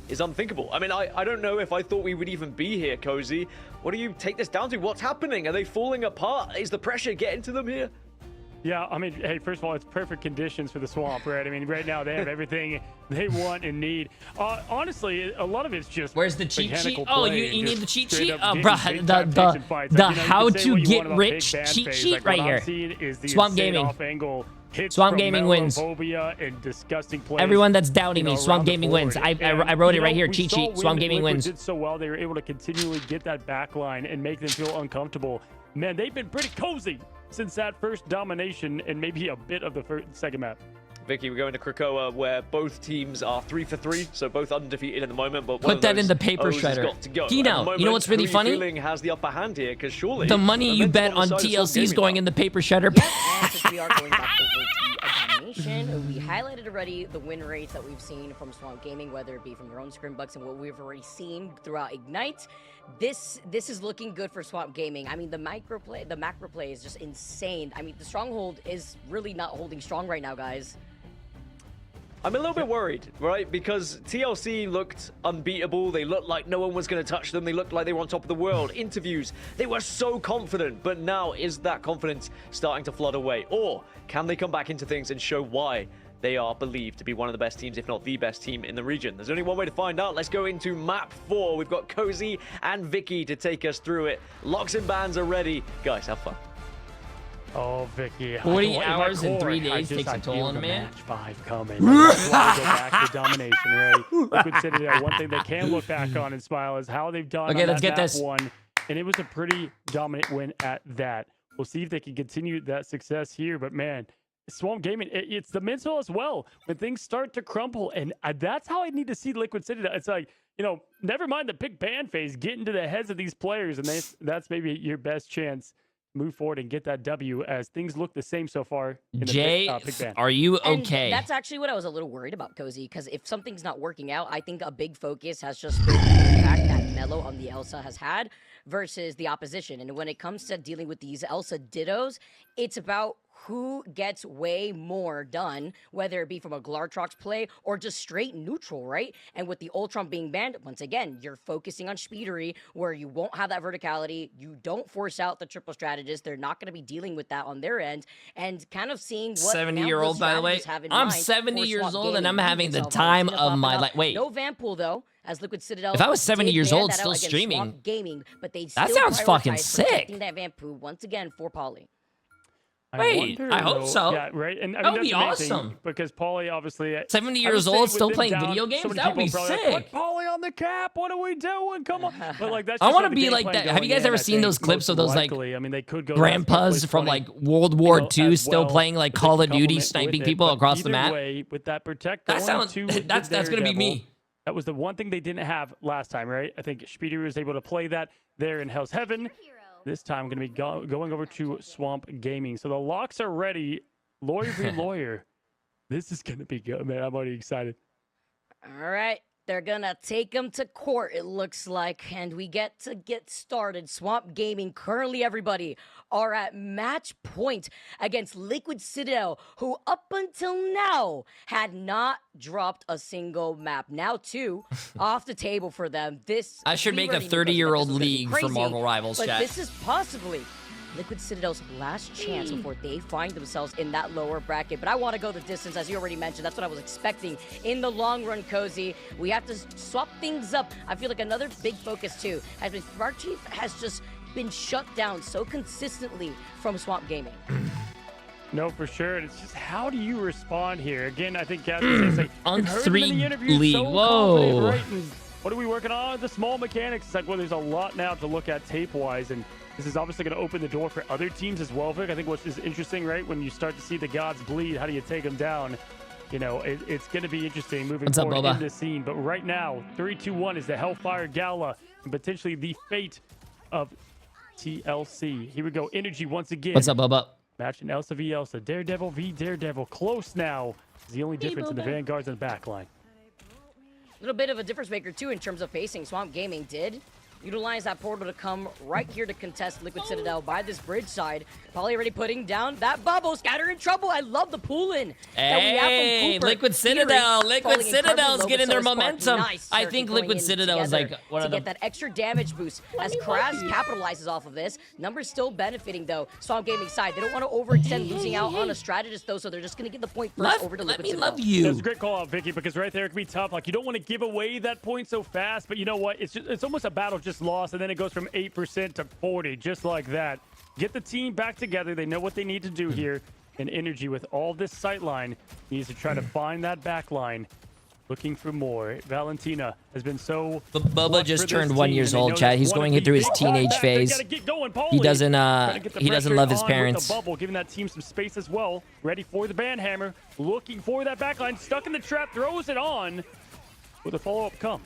[SPEAKER 9] is unthinkable. I mean, I don't know if I thought we would even be here, Cozy. What do you take this down to? What's happening? Are they falling apart? Is the pressure getting to them here?
[SPEAKER 8] Yeah, I mean, hey, first of all, it's perfect conditions for the swamp, right? I mean, right now they have everything they want and need. Honestly, a lot of it's just
[SPEAKER 3] where's the cheat sheet? Oh, you need the cheat sheet?
[SPEAKER 8] Bro,
[SPEAKER 3] the how to get rich cheat sheet right here. Swamp Gaming. Swamp Gaming wins.
[SPEAKER 8] And disgusting plays,
[SPEAKER 3] everyone that's doubting me, Swamp Gaming wins. I wrote it right here. Cheat sheet. Swamp Gaming wins.
[SPEAKER 8] Did so well, they were able to continually get that back line and make them feel uncomfortable. Man, they've been pretty cozy since that first domination and maybe a bit of the second map.
[SPEAKER 9] Vicky, we're going to Krakoa, where both teams are 3 for 3, so both undefeated at the moment. But
[SPEAKER 3] put that in the paper shredder. Dino, you know what's really funny?
[SPEAKER 9] Has the upper hand here, because surely
[SPEAKER 3] the money you bet on TLC is going in the paper shredder.
[SPEAKER 22] And we are going back over to domination. We highlighted already the win rates that we've seen from Swamp Gaming, whether it be from their own scrim bucks and what we've already seen throughout Ignite. This is looking good for Swamp Gaming. I mean, the macro play is just insane. I mean, the stronghold is really not holding strong right now, guys.
[SPEAKER 9] I'm a little bit worried, right? Because TLC looked unbeatable. They looked like no one was going to touch them. They looked like they were on top of the world. Interviews, they were so confident. But now, is that confidence starting to flood away? Or can they come back into things and show why they are believed to be one of the best teams, if not the best team in the region? There's only one way to find out. Let's go into map 4. We've got Cozy and Vicky to take us through it. Locks and bans are ready. Guys, have fun.
[SPEAKER 8] Oh, Vicky.
[SPEAKER 3] 40 hours and 3 days takes a toll on a man.
[SPEAKER 8] Match 5 coming. That's why go back to domination, right? Liquid Citadel, one thing they can look back on and smile is how they've done on
[SPEAKER 3] let's get this.
[SPEAKER 8] One. And it was a pretty dominant win at that. We'll see if they can continue that success here. But, man, Swamp Gaming, it's the mental as well. When things start to crumble, and that's how I need to see Liquid Citadel. It's like, you know, never mind the pick ban phase, get into the heads of these players, and that's maybe your best chance. Move forward and get that W, as things look the same so far. In
[SPEAKER 3] Jay,
[SPEAKER 8] the pick ban.
[SPEAKER 3] Are you okay?
[SPEAKER 22] And that's actually what I was a little worried about, Cozy, because if something's not working out, I think a big focus has just been the fact that Mello on the Elsa has had versus the opposition. And when it comes to dealing with these Elsa Dittos, it's about who gets way more done, whether it be from a Glartrox play or just straight neutral, right? And with the Ultron being banned, once again, you're focusing on Speedery, where you won't have that verticality. You don't force out the triple strategist. They're not going to be dealing with that on their end. And kind of seeing what
[SPEAKER 3] 70-year-old, by the way. I'm 70 years old and I'm having the time of my life. Wait.
[SPEAKER 22] No Vanpool, though, as Liquid Citadel.
[SPEAKER 3] If I was 70 years old still streaming,
[SPEAKER 22] gaming, but they
[SPEAKER 3] that sounds fucking sick.
[SPEAKER 22] That Vanpool once again for Poly.
[SPEAKER 3] Wait, I hope so.
[SPEAKER 8] Yeah, right. And
[SPEAKER 3] that would be awesome.
[SPEAKER 8] Because Paulie, obviously,
[SPEAKER 3] 70 years old, still playing video games. That would be sick.
[SPEAKER 8] Like, put Paulie on the cap. What are we doing? Come on. But like, that's
[SPEAKER 3] I want to be like that. Have you guys ever seen those clips of those like
[SPEAKER 8] I mean, they could go
[SPEAKER 3] grandpas from like World War II still playing like Call of Duty, sniping people across the map?
[SPEAKER 8] With that protect,
[SPEAKER 3] that sounds. That's gonna be me.
[SPEAKER 8] That was the one thing they didn't have last time, right? I think Speedy was able to play that there in Hell's Heaven. This time, going to be going over to Swamp Gaming. So the locks are ready. Lawyer v. Lawyer. This is going to be good, man. I'm already excited.
[SPEAKER 22] All right. They're going to take them to court, it looks like. And we get to get started. Swamp Gaming, currently everybody, are at match point against Liquid Citadel, who up until now had not dropped a single map. Now, two off the table for them.
[SPEAKER 3] I should make a 30-year-old league for Marvel Rivals,
[SPEAKER 22] but
[SPEAKER 3] chat.
[SPEAKER 22] This is possibly Liquid Citadel's last chance before they find themselves in that lower bracket. But I want to go the distance, as you already mentioned. That's what I was expecting in the long run, Cozy. We have to swap things up. I feel like another big focus, too, has been Spark Chief has just been shut down so consistently from Swamp Gaming.
[SPEAKER 8] No, for sure. And it's just, how do you respond here? Again, I think Cass like,
[SPEAKER 3] on 3 league.
[SPEAKER 8] So
[SPEAKER 3] whoa.
[SPEAKER 8] Right? And what are we working on? The small mechanics. It's like, well, there's a lot now to look at tape-wise, and this is obviously going to open the door for other teams as well, Vic. I think what is interesting, right, when you start to see the gods bleed, how do you take them down? You know, it's going to be interesting moving forward in this scene. But right now, 3-2-1 is the Hellfire Gala and potentially the fate of TLC. Here we go. Energy once again.
[SPEAKER 3] What's up, Bubba?
[SPEAKER 8] Matching Elsa v. Elsa. Daredevil v. Daredevil. Close now. Is the only difference in the Vanguards and the back line.
[SPEAKER 22] A little bit of a difference maker, too, in terms of pacing. Swamp Gaming did utilize that portal to come right here to contest Liquid Citadel by this bridge side. Probably already putting down that bubble. Scatter in trouble. I love the pull-in that we have from Cooper.
[SPEAKER 3] Liquid Citadel. Liquid Citadel's getting their momentum.
[SPEAKER 22] Nice
[SPEAKER 3] I think Liquid Citadel is like one of the...
[SPEAKER 22] to get that extra damage boost as Kraz capitalizes off of this. Numbers still benefiting, though. Swamp Gaming side. They don't want to overextend, losing out on a strategist, though, so they're just going to give the point first over to Liquid Citadel.
[SPEAKER 3] Love you.
[SPEAKER 8] That's a great call out, Vicky, because right there it can be tough. Like, you don't want to give away that point so fast, but you know what? It's almost a battle just lost, and then it goes from 8% to 40, just like that. Get the team back together. They know what they need to do here. And Energy, with all this sight line, needs to try to find that back line. Looking for more. Valentina has been so...
[SPEAKER 3] Bubba just turned 1 year old, Chad. He's going through his teenage phase. He doesn't love his parents.
[SPEAKER 8] Bubble, giving that team some space as well. Ready for the banhammer. Looking for that backline. Stuck in the trap. Throws it on. With a follow-up come.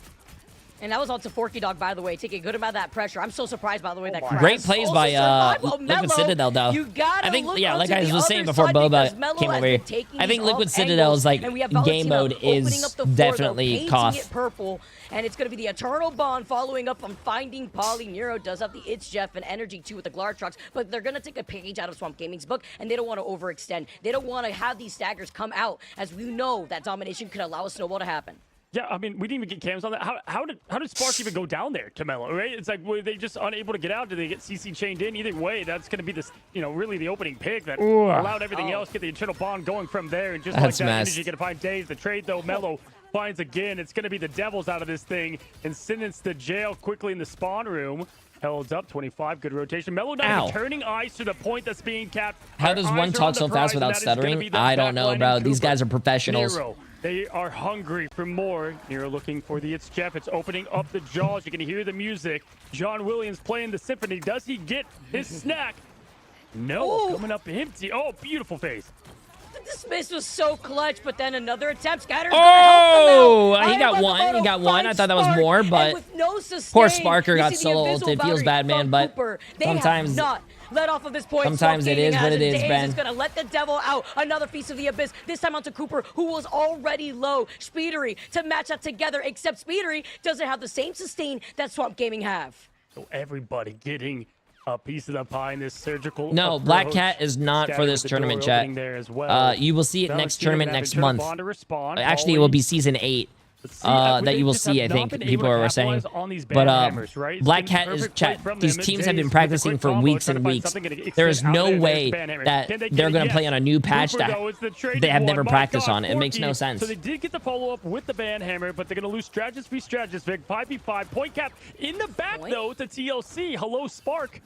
[SPEAKER 22] And that was on to Forky Dog, by the way, taking a good amount of that pressure. I'm so surprised, by the way, that
[SPEAKER 3] great plays by Liquid Citadel, though. I think, yeah, like I was saying before Boba came over here, I think Liquid Citadel's like game mode is definitely cost.
[SPEAKER 22] Purple, and it's going to be the Eternal Bond following up on finding Polly. Nero does have the It's Jeff and Energy too with the Glartrox, but they're going to take a page out of Swamp Gaming's book, and they don't want to overextend. They don't want to have these staggers come out, as we know that domination could allow a snowball to happen.
[SPEAKER 8] Yeah, I mean, we didn't even get cams on that. How did Spark even go down there to Mello, right? It's like, were they just unable to get out? Did they get CC chained in? Either way, that's going to be this, really the opening pick that allowed everything else, get the Eternal Bond going from there. And just like that, Energy going to find Days. The trade, though, Mello finds again. It's going to be the Devils out of this thing and sentenced to jail quickly in the spawn room. Held up, 25, good rotation. Mello now turning eyes to the point that's being capped.
[SPEAKER 3] How does one talk so fast without stuttering? I don't know, bro. These guys are professionals.
[SPEAKER 8] Nero. They are hungry for more. Nero looking for the It's Jeff. It's opening up the jaws. You can hear the music. John Williams playing the symphony. Does he get his snack? No, coming up empty. Oh, beautiful face.
[SPEAKER 22] This miss was so clutch, but then another attempt. Scattered.
[SPEAKER 3] Oh, he got one. He got one. I thought that was more, but poor Sparker got solo ulted. Feels bad, man, but sometimes...
[SPEAKER 22] Let off of this point.
[SPEAKER 3] Sometimes it is what it is, Ben.
[SPEAKER 22] Is going to let the Devil out. Another Feast of the Abyss. This time onto Cooper, who was already low. Speedery to match that together, except Speedery doesn't have the same sustain that Swamp Gaming have.
[SPEAKER 8] So everybody getting a piece of the pie in this surgical
[SPEAKER 3] No, Black Cat is not for this tournament, chat. You will see it next tournament next month. Actually, it will be Season 8. That you will see, I think people are saying. But Black Cat is chat. These teams have been practicing for weeks and weeks. There is no way that they're going to play on a new patch that they have never practiced on. It makes no sense.
[SPEAKER 8] So they did get the follow-up with the banhammer, but they're going to lose Strategist v. Strategist. Vic, 5v5. Point cap in the back, though, to TLC. Hello, Spark.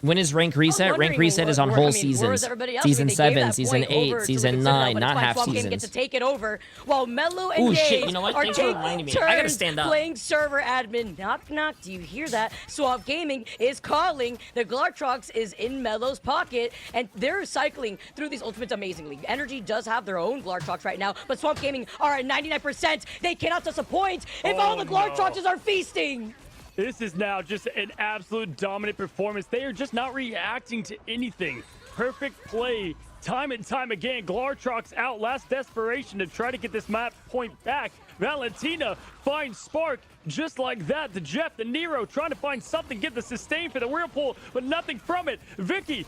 [SPEAKER 3] When is rank reset? Rank reset is on whole seasons. Season 7, Season 8, Season 9, not half seasons.
[SPEAKER 22] Get to take it over while Mello and Days are taking turns playing server admin. Knock, knock. Do you hear that? Swamp Gaming is calling. The Glartrox is in Mello's pocket, and they're cycling through these ultimates amazingly. Energy does have their own Glartrox right now, but Swamp Gaming are at 99%. They cannot disappoint if all the Glartroxes are feasting.
[SPEAKER 8] This is now just an absolute dominant performance. They are just not reacting to anything. Perfect play, time and time again. Glartrox out, last desperation to try to get this map point back. Valentina finds Spark just like that. The Jeff, the Nero trying to find something, get the sustain for the Whirlpool, but nothing from it. Vicky,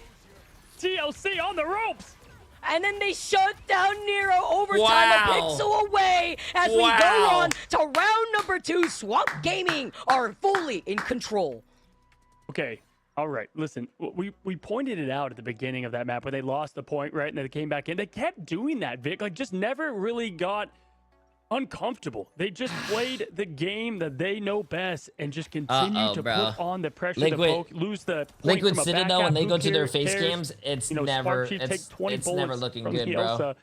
[SPEAKER 8] TLC on the ropes.
[SPEAKER 22] And then they shut down Nero overtime a pixel away as we go on to round number 2. Swamp Gaming are fully in control.
[SPEAKER 8] Okay. All right. Listen, we pointed it out at the beginning of that map where they lost the point, right? And then they came back in. They kept doing that, Vic. Like, just never really got uncomfortable. They just played the game that they know best and just continue to put on the pressure to lose the point.
[SPEAKER 3] Liquid Citadel, when they go to their face cams, it's never looking good, bro.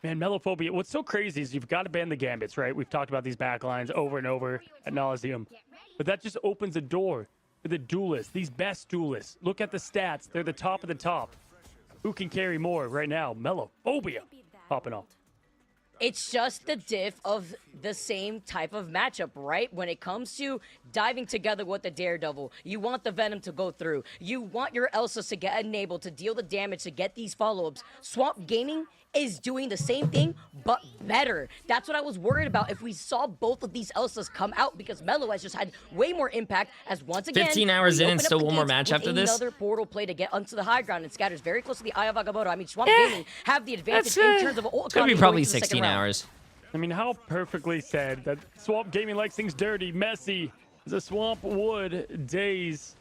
[SPEAKER 8] Man, Mellophobia, what's so crazy is you've got to ban the gambits, right? We've talked about these backlines over and over at nauseum. But that just opens a door for the duelists, these best duelists. Look at the stats. They're the top of the top. Who can carry more right now? Mellophobia popping off.
[SPEAKER 22] It's just the diff of the same type of matchup, right? When it comes to diving together with the Daredevil, you want the Venom to go through. You want your Elsa to get enabled to deal the damage to get these follow-ups. Swamp Gaming is doing the same thing, but better. That's what I was worried about if we saw both of these Elsas come out, because Melo has just had way more impact as once again,
[SPEAKER 3] 15 hours in and still one more match after this.
[SPEAKER 22] Another portal play to get onto the high ground, and Scatter's very close to the Eye of Agamotto. I mean, Swamp Gaming have the advantage in terms of ult.
[SPEAKER 3] It's gonna be probably 16 hours.
[SPEAKER 8] I mean, how perfectly said that Swamp Gaming likes things dirty, messy. The Swamp Wood Days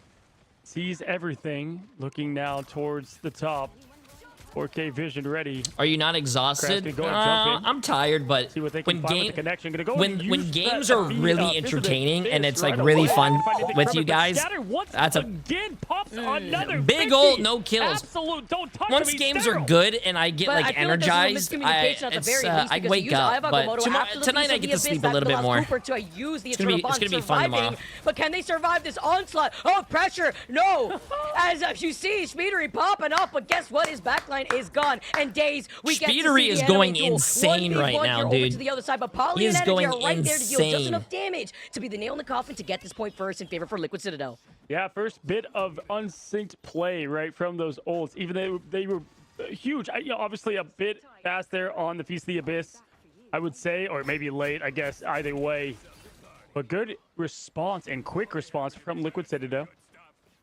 [SPEAKER 8] sees everything, looking now towards the top. 4K vision ready.
[SPEAKER 3] Are you not exhausted? I'm tired, but when games are really entertaining and it's like really fun with you guys, that's a big ult, no kills. Once games are good and I get like energized, I wake up. But tonight I get to sleep a little bit more. It's gonna be fun tomorrow.
[SPEAKER 22] But can they survive this onslaught? Oh, pressure! No! As you see, Speedery popping up, but guess what? His backline is gone, and Days we get to see
[SPEAKER 3] Speedery is going insane right now, dude.
[SPEAKER 22] To the other side, but Polly and Energy are right there to deal just enough damage to be the nail in the coffin to get this point first in favor for Liquid Citadel.
[SPEAKER 8] Yeah, first bit of unsynced play right from those ults. Even though they were huge, obviously a bit fast there on the Feast of the Abyss, I would say, or maybe late, I guess, either way. But good response and quick response from Liquid Citadel.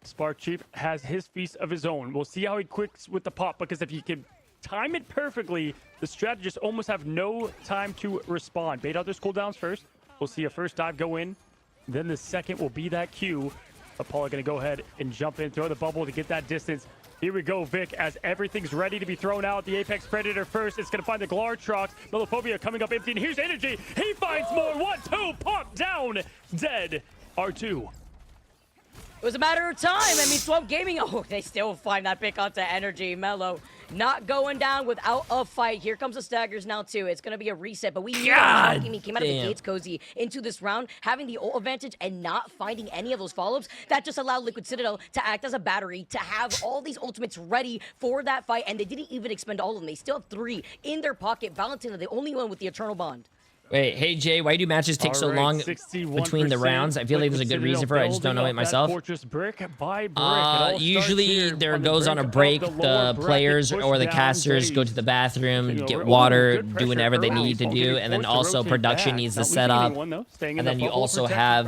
[SPEAKER 8] Spark Chief has his feast of his own. We'll see how he quicks with the pop, because if he can time it perfectly, the strategists almost have no time to respond. Bait out those cooldowns first. We'll see a first dive go in. Then the second will be that Q. Apollo going to go ahead and jump in, throw the bubble to get that distance. Here we go, Vic, as everything's ready to be thrown out. The Apex Predator first. It's going to find the Glartrox. Melophobia coming up empty, and here's Energy. He finds more. 1-2, pop down. Dead. R2.
[SPEAKER 22] It was a matter of time. I mean, Swamp Gaming, oh, they still find that pick onto Energy. Melo not going down without a fight. Here comes the staggers now, too. It's going to be a reset, but we knew that Swamp Gaming came out of the gates cozy into this round, having the ult advantage and not finding any of those follow-ups. That just allowed Liquid Citadel to act as a battery, to have all these ultimates ready for that fight, and they didn't even expend all of them. They still have 3 in their pocket. Valentina, the only one with the Eternal Bond.
[SPEAKER 3] Wait, hey Jay, why do matches take so long between the rounds? I feel like there's a good reason for it. I just don't know it myself. Usually there goes on a break. The players or the casters go to the bathroom, get water, do whatever they need to do, and then also production needs to set up. And then you also have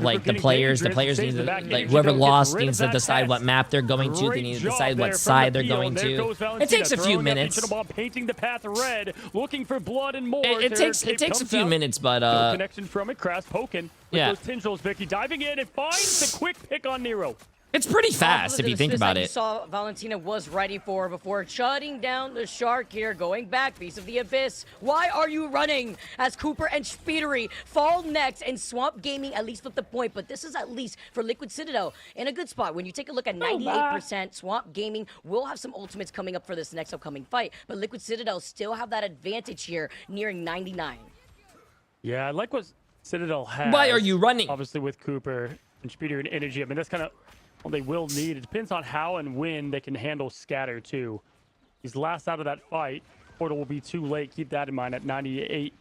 [SPEAKER 3] like the players. The players need to, like, whoever lost needs to decide what map they're going to. They need to decide what side they're going to. It takes a few minutes.
[SPEAKER 8] Painting the path red, looking for blood and more.
[SPEAKER 3] It takes a few minutes, but
[SPEAKER 8] connection from it. Crass poking with those tendrils. Vicky diving in and finds the quick pick on Nero.
[SPEAKER 3] It's pretty fast if you think about it.
[SPEAKER 22] You saw Valentina was ready for before shutting down the shark here, going back, Beast of the Abyss. Why are you running? As Cooper and Speedery fall next, and Swamp Gaming at least flipped the point, but this is at least for Liquid Citadel in a good spot. When you take a look at 98%, Swamp Gaming will have some ultimates coming up for this next upcoming fight, but Liquid Citadel still have that advantage here, nearing 99.
[SPEAKER 8] Yeah, I like what Citadel has.
[SPEAKER 3] Why are you running?
[SPEAKER 8] Obviously with Cooper and Speedery and Energy. I mean, that's kind of all they will need. It depends on how and when they can handle Scatter, too. He's last out of that fight. Portal will be too late. Keep that in mind at 98%.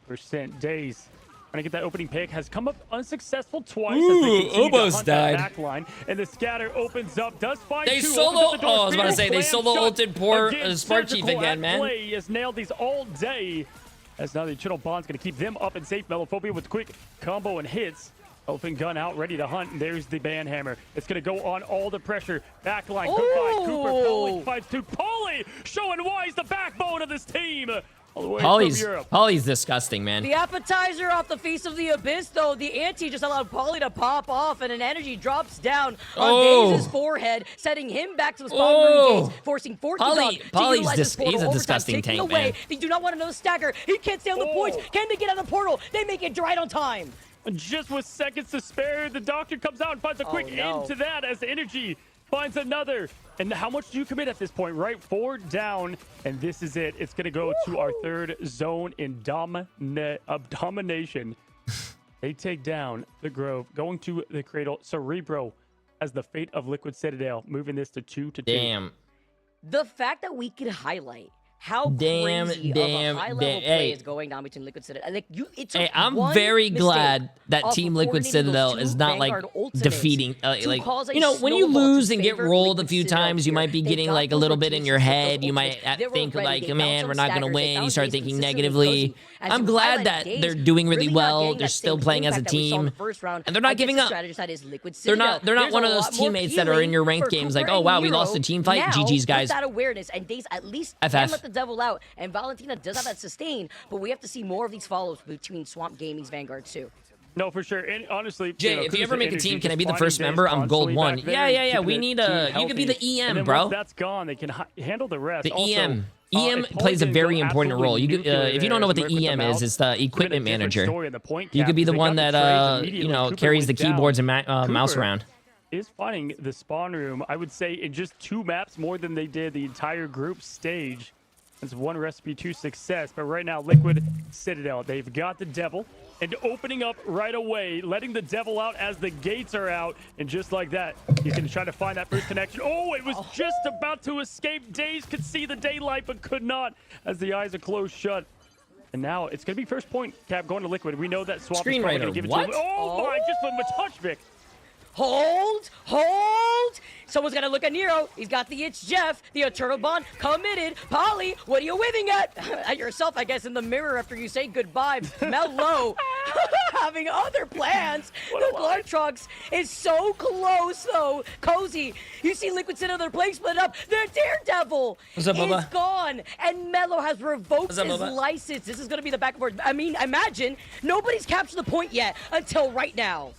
[SPEAKER 8] Days trying to get that opening pick. Has come up unsuccessful twice.
[SPEAKER 3] Ooh, almost died.
[SPEAKER 8] Backline. And the Scatter opens up. Does find
[SPEAKER 3] they
[SPEAKER 8] two.
[SPEAKER 3] Solo. Oh, I was about to say, they solo ulted poor Spark Chief again, man.
[SPEAKER 8] Play has nailed these all day. As now the Eternal Bond's going to keep them up and safe. Melophobia with quick combo and hits. Open gun out, ready to hunt, and there's the banhammer. It's going to go on all the pressure. Backline, goodbye, Cooper. Pauly fights to Pauly, showing why he's the backbone of this team. All the way from Europe.
[SPEAKER 3] Pauly's disgusting, man.
[SPEAKER 22] The appetizer off the Feast of the Abyss, though. The ante just allowed Pauly to pop off, and an energy drops down on Daze's forehead, setting him back to the spawn room gates, forcing
[SPEAKER 3] Pauly's he's a disgusting tank, man.
[SPEAKER 22] They do not want another stagger. He can't stay on the points. Can they get out of the portal? They make it right on time.
[SPEAKER 8] Just with seconds to spare, the doctor comes out and finds a quick end to that as Energy finds another. And how much do you commit at this point, right? 4 down, and this is it. It's going to go to our third zone in domination. They take down the Grove, going to the Cradle. Cerebro as the fate of Liquid Citadel, moving this to 2-2.
[SPEAKER 3] Damn.
[SPEAKER 22] The fact that we could highlight how crazy of a high-level play is going down between Liquid Citadel. Like it took
[SPEAKER 3] I'm very glad that Team Liquid Citadel is not like defeating. Like you know, when you lose and get rolled a few times, you might be getting like a little bit in your head. You might think like, man, we're not gonna win. You start thinking negatively. I'm glad that they're doing really well. They're still playing as a team, and they're not giving up. They're not one of those teammates that are in your ranked games like, oh wow, we lost a team fight. GG's guys.
[SPEAKER 22] That awareness and Days at least can let the devil out, and Valentina does have that sustain, but we have to see more of these follows between Swamp Gaming's Vanguard too.
[SPEAKER 8] No, for sure. And honestly,
[SPEAKER 3] Jay, if you ever make a team, can I be the first member? I'm gold 1. Yeah. We need you could be the EM, bro.
[SPEAKER 8] Once that's gone, they can handle the rest.
[SPEAKER 3] The EM. EM plays a very important role. You could, if you don't know what the EM is, it's the equipment manager. You could be the one that you know, carries the keyboards and mouse around.
[SPEAKER 8] Is finding the spawn room, I would say, in just 2 maps more than they did the entire group stage. It's one recipe to success. But right now, Liquid Citadel, they've got the devil and opening up right away, letting the devil out as the gates are out. And just like that, he's going to try to find that first connection. Oh, it was just about to escape. Days could see the daylight, but could not as the eyes are closed shut. And now it's going to be first point, Cap, going to Liquid. We know that Swamp is probably going to give it to him. Oh, my, just from a touch, Vic.
[SPEAKER 22] Hold! Someone's got to look at Nero. He's got the It's Jeff, the Eternal Bond, committed. Polly, what are you waving at? At yourself, I guess, in the mirror after you say goodbye. Mellow, having other plans. The Glartrox is so close, though. Cozy, you see Liquid Citadel, they're playing split up. Their Daredevil is gone, and Mellow has revoked his license. This is going to be the back and forth. I mean, imagine nobody's captured the point yet until right now.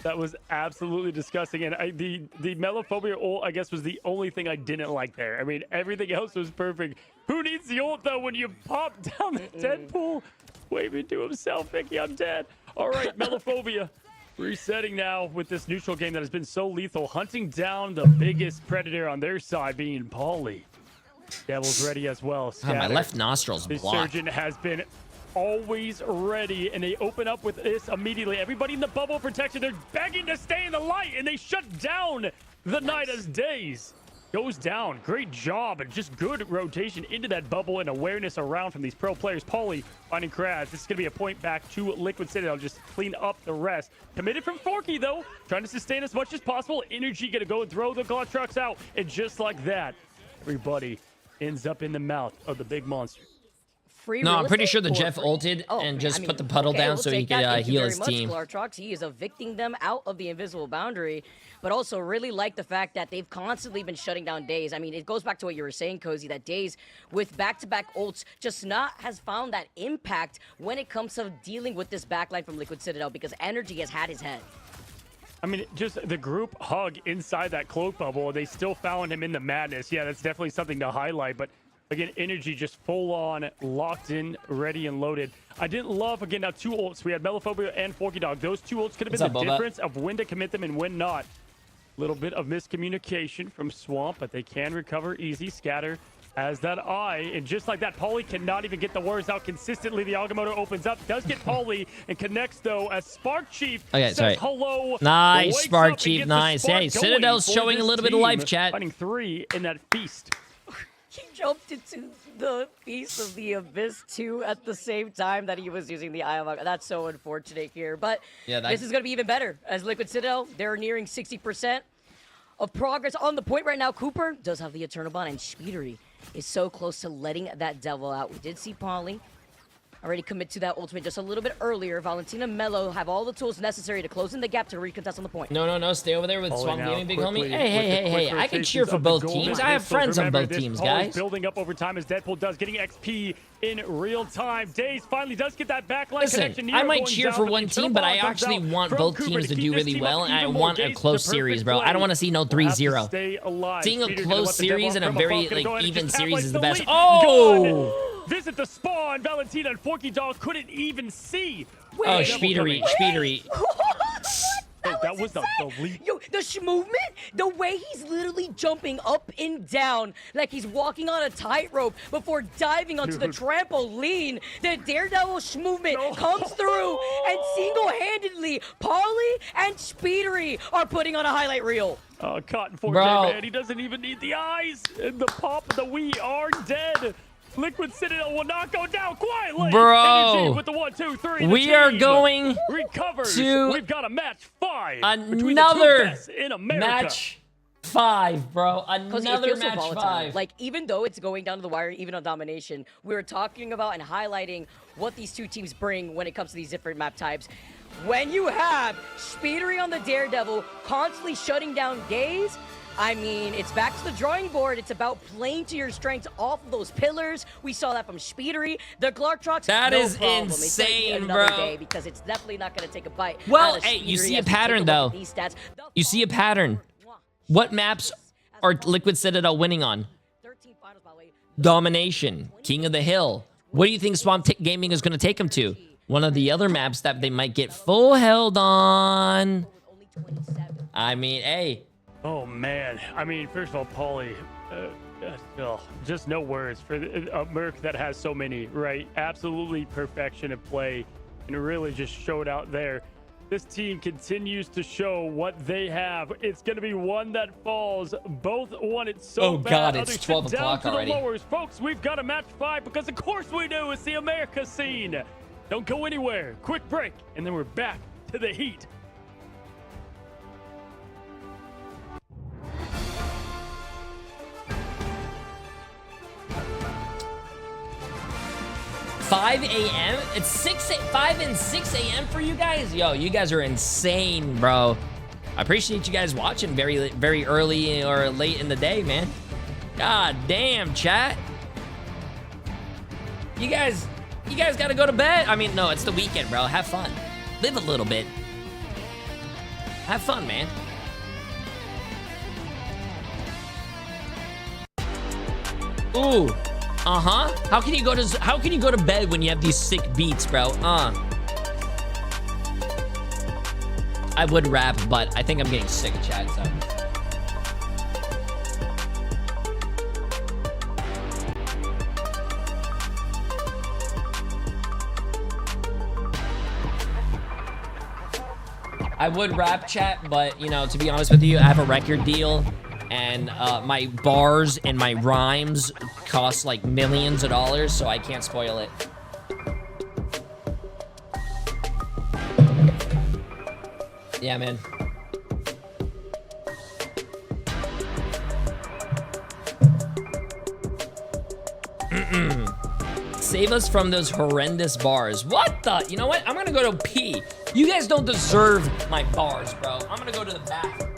[SPEAKER 8] That was absolutely disgusting, and the Melophobia ult, I guess, was the only thing I didn't like there. I mean, everything else was perfect. Who needs the ult, though, when you pop down the Deadpool? Waving to himself, Vicky, I'm dead. All right, Melophobia resetting now with this neutral game that has been so lethal, hunting down the biggest predator on their side, being Pauly. Devil's ready as well.
[SPEAKER 3] Oh, my left nostril's blocked.
[SPEAKER 8] The Surgeon has been always ready, and they open up with this immediately. Everybody in the bubble protection, they're begging to stay in the light, and they shut down the night as Days goes down. Great job, and just good rotation into that bubble and awareness around from these pro players. Pauly finding Kraz. This is going to be a point back to Liquid Citadel. Just clean up the rest. Committed from Forky, though, trying to sustain as much as possible. Energy going to go and throw the Glartrox out, and just like that, everybody ends up in the mouth of the big monster.
[SPEAKER 3] No, I'm pretty sure the Jeff ulted and just put the puddle down so he could heal his team.
[SPEAKER 22] Glartrox. He is evicting them out of the invisible boundary, but also really like the fact that they've constantly been shutting down Days. I mean, it goes back to what you were saying, Cozy, that Days with back-to-back ults just has found that impact when it comes to dealing with this backline from Liquid Citadel, because Energy has had his head.
[SPEAKER 8] I mean, just the group hug inside that cloak bubble, they still found him in the madness. Yeah, that's definitely something to highlight, but again, Energy just full on, locked in, ready and loaded. I didn't love, again, now 2 ults. We had Melophobia and Forky Dog. Those 2 ults could have been the difference of when to commit them and when not. Little bit of miscommunication from Swamp, but they can recover easy. Scatter as that eye, and just like that, Pauly cannot even get the words out consistently. The Agamotto opens up, does get Pauly, and connects, though, as Spark Chief says hello.
[SPEAKER 3] Nice, Spark Chief, nice. Hey, Citadel's showing a little bit of life, chat.
[SPEAKER 8] Finding 3 in that feast.
[SPEAKER 22] He jumped into the piece of the Abyss, too, at the same time that he was using the Eye of Agamotto. That's so unfortunate here, but this is going to be even better. As Liquid Citadel, they're nearing 60% of progress on the point right now. Cooper does have the Eternal Bond, and Speedery is so close to letting that devil out. We did see Pauly already commit to that ultimate just a little bit earlier. Valentina Mello have all the tools necessary to close in the gap to recontest on the point.
[SPEAKER 3] No, stay over there with Swamp Gaming, big homie. Hey, I can cheer for both teams. I have friends on both teams, guys.
[SPEAKER 8] Building up over time as Deadpool does, getting XP in real time. Days finally does get that backline connection.
[SPEAKER 3] I might cheer for one team, but I actually want both teams to do really well, and I want a close series, bro. I don't want to see no 3-0. Seeing a close series and a very even series is the best. Oh!
[SPEAKER 8] Visit the spawn. Valentina and Forky Dog couldn't even see.
[SPEAKER 3] Oh, Speedery.
[SPEAKER 8] That was the leap.
[SPEAKER 22] Yo, the movement, the way he's literally jumping up and down like he's walking on a tightrope before diving onto the trampoline. The Daredevil movement comes through, and single-handedly, Pauly and Speedery are putting on a highlight reel.
[SPEAKER 8] Cotton for dead, man. He doesn't even need the eyes. And the pop, we are dead. Liquid Citadel will not go down quietly.
[SPEAKER 3] Bro,
[SPEAKER 8] Energy with the 1, 2, 3.
[SPEAKER 3] We are going
[SPEAKER 8] recovers.
[SPEAKER 3] to
[SPEAKER 8] We've got a match 5.
[SPEAKER 3] Another
[SPEAKER 8] in America.
[SPEAKER 3] match 5, bro. Another match
[SPEAKER 22] volatile.
[SPEAKER 3] 5.
[SPEAKER 22] Like, even though it's going down to the wire, even on domination, we were talking about and highlighting what these two teams bring when it comes to these different map types. When you have Speedery on the Daredevil constantly shutting down Gaze, I mean, it's back to the drawing board. It's about playing to your strengths off of those pillars. We saw that from Speedery. The Clark trucks,
[SPEAKER 3] that
[SPEAKER 22] no
[SPEAKER 3] is
[SPEAKER 22] problem.
[SPEAKER 3] insane,
[SPEAKER 22] it's another
[SPEAKER 3] bro.
[SPEAKER 22] Day because it's definitely not going to take a bite.
[SPEAKER 3] Well, hey, you see a pattern, though. You see a pattern. What maps are Liquid Citadel winning on? Domination, King of the Hill. What do you think Swamp Gaming is going to take them to? One of the other maps that they might get full held on. I mean, hey.
[SPEAKER 8] Oh, man. I mean, first of all, Paulie, just no words for a Merc that has so many, right? Absolutely perfection of play, and really just showed out there. This team continues to show what they have. It's going to be one that falls. Both want it so bad.
[SPEAKER 3] Oh, God,
[SPEAKER 8] Others
[SPEAKER 3] it's 12
[SPEAKER 8] sit down
[SPEAKER 3] o'clock
[SPEAKER 8] to the
[SPEAKER 3] already.
[SPEAKER 8] lowers. Folks, we've got a match 5 because, of course, we do. It's the America scene. Don't go anywhere. Quick break, and then we're back to the heat.
[SPEAKER 3] 5 a.m. It's 5 and 6 a.m. for you guys. Yo, you guys are insane, bro. I appreciate you guys watching very early or late in the day, man. God damn, chat. You guys gotta go to bed. I mean, no, it's the weekend, bro. Have fun. Live a little bit. Have fun, man. Ooh. Uh-huh. How can you go to bed when you have these sick beats, bro? I would rap, but I think I'm getting sick of chat, so. I would rap, chat, but, you know, to be honest with you, I have a record deal, and my bars and my rhymes cost like millions of dollars, so I can't spoil it. Yeah, man. Save us from those horrendous bars. What the? You know what? I'm gonna go to pee. You guys don't deserve my bars, bro. I'm gonna go to the bathroom.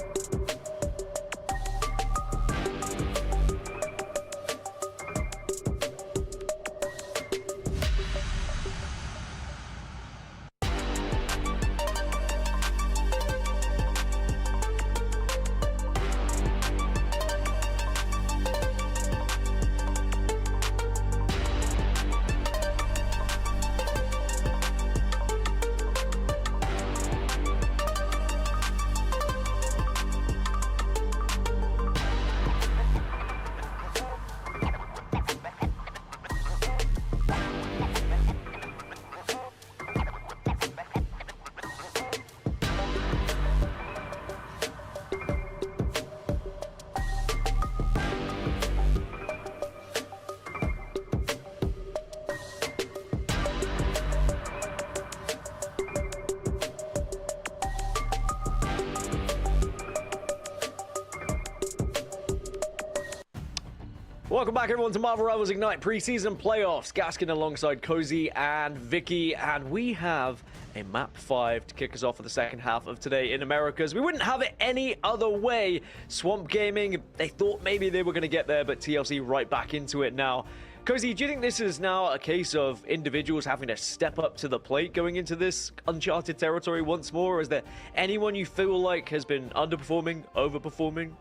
[SPEAKER 9] Welcome back, everyone, to Marvel Rivals Ignite preseason playoffs. Gaskin alongside Cozy and Vicky, and we have a map 5 to kick us off for the second half of today in Americas. We wouldn't have it any other way. Swamp Gaming, they thought maybe they were going to get there, but TLC right back into it now. Cozy, do you think this is now a case of individuals having to step up to the plate going into this uncharted territory once more? Or is there anyone you feel like has been underperforming, overperforming?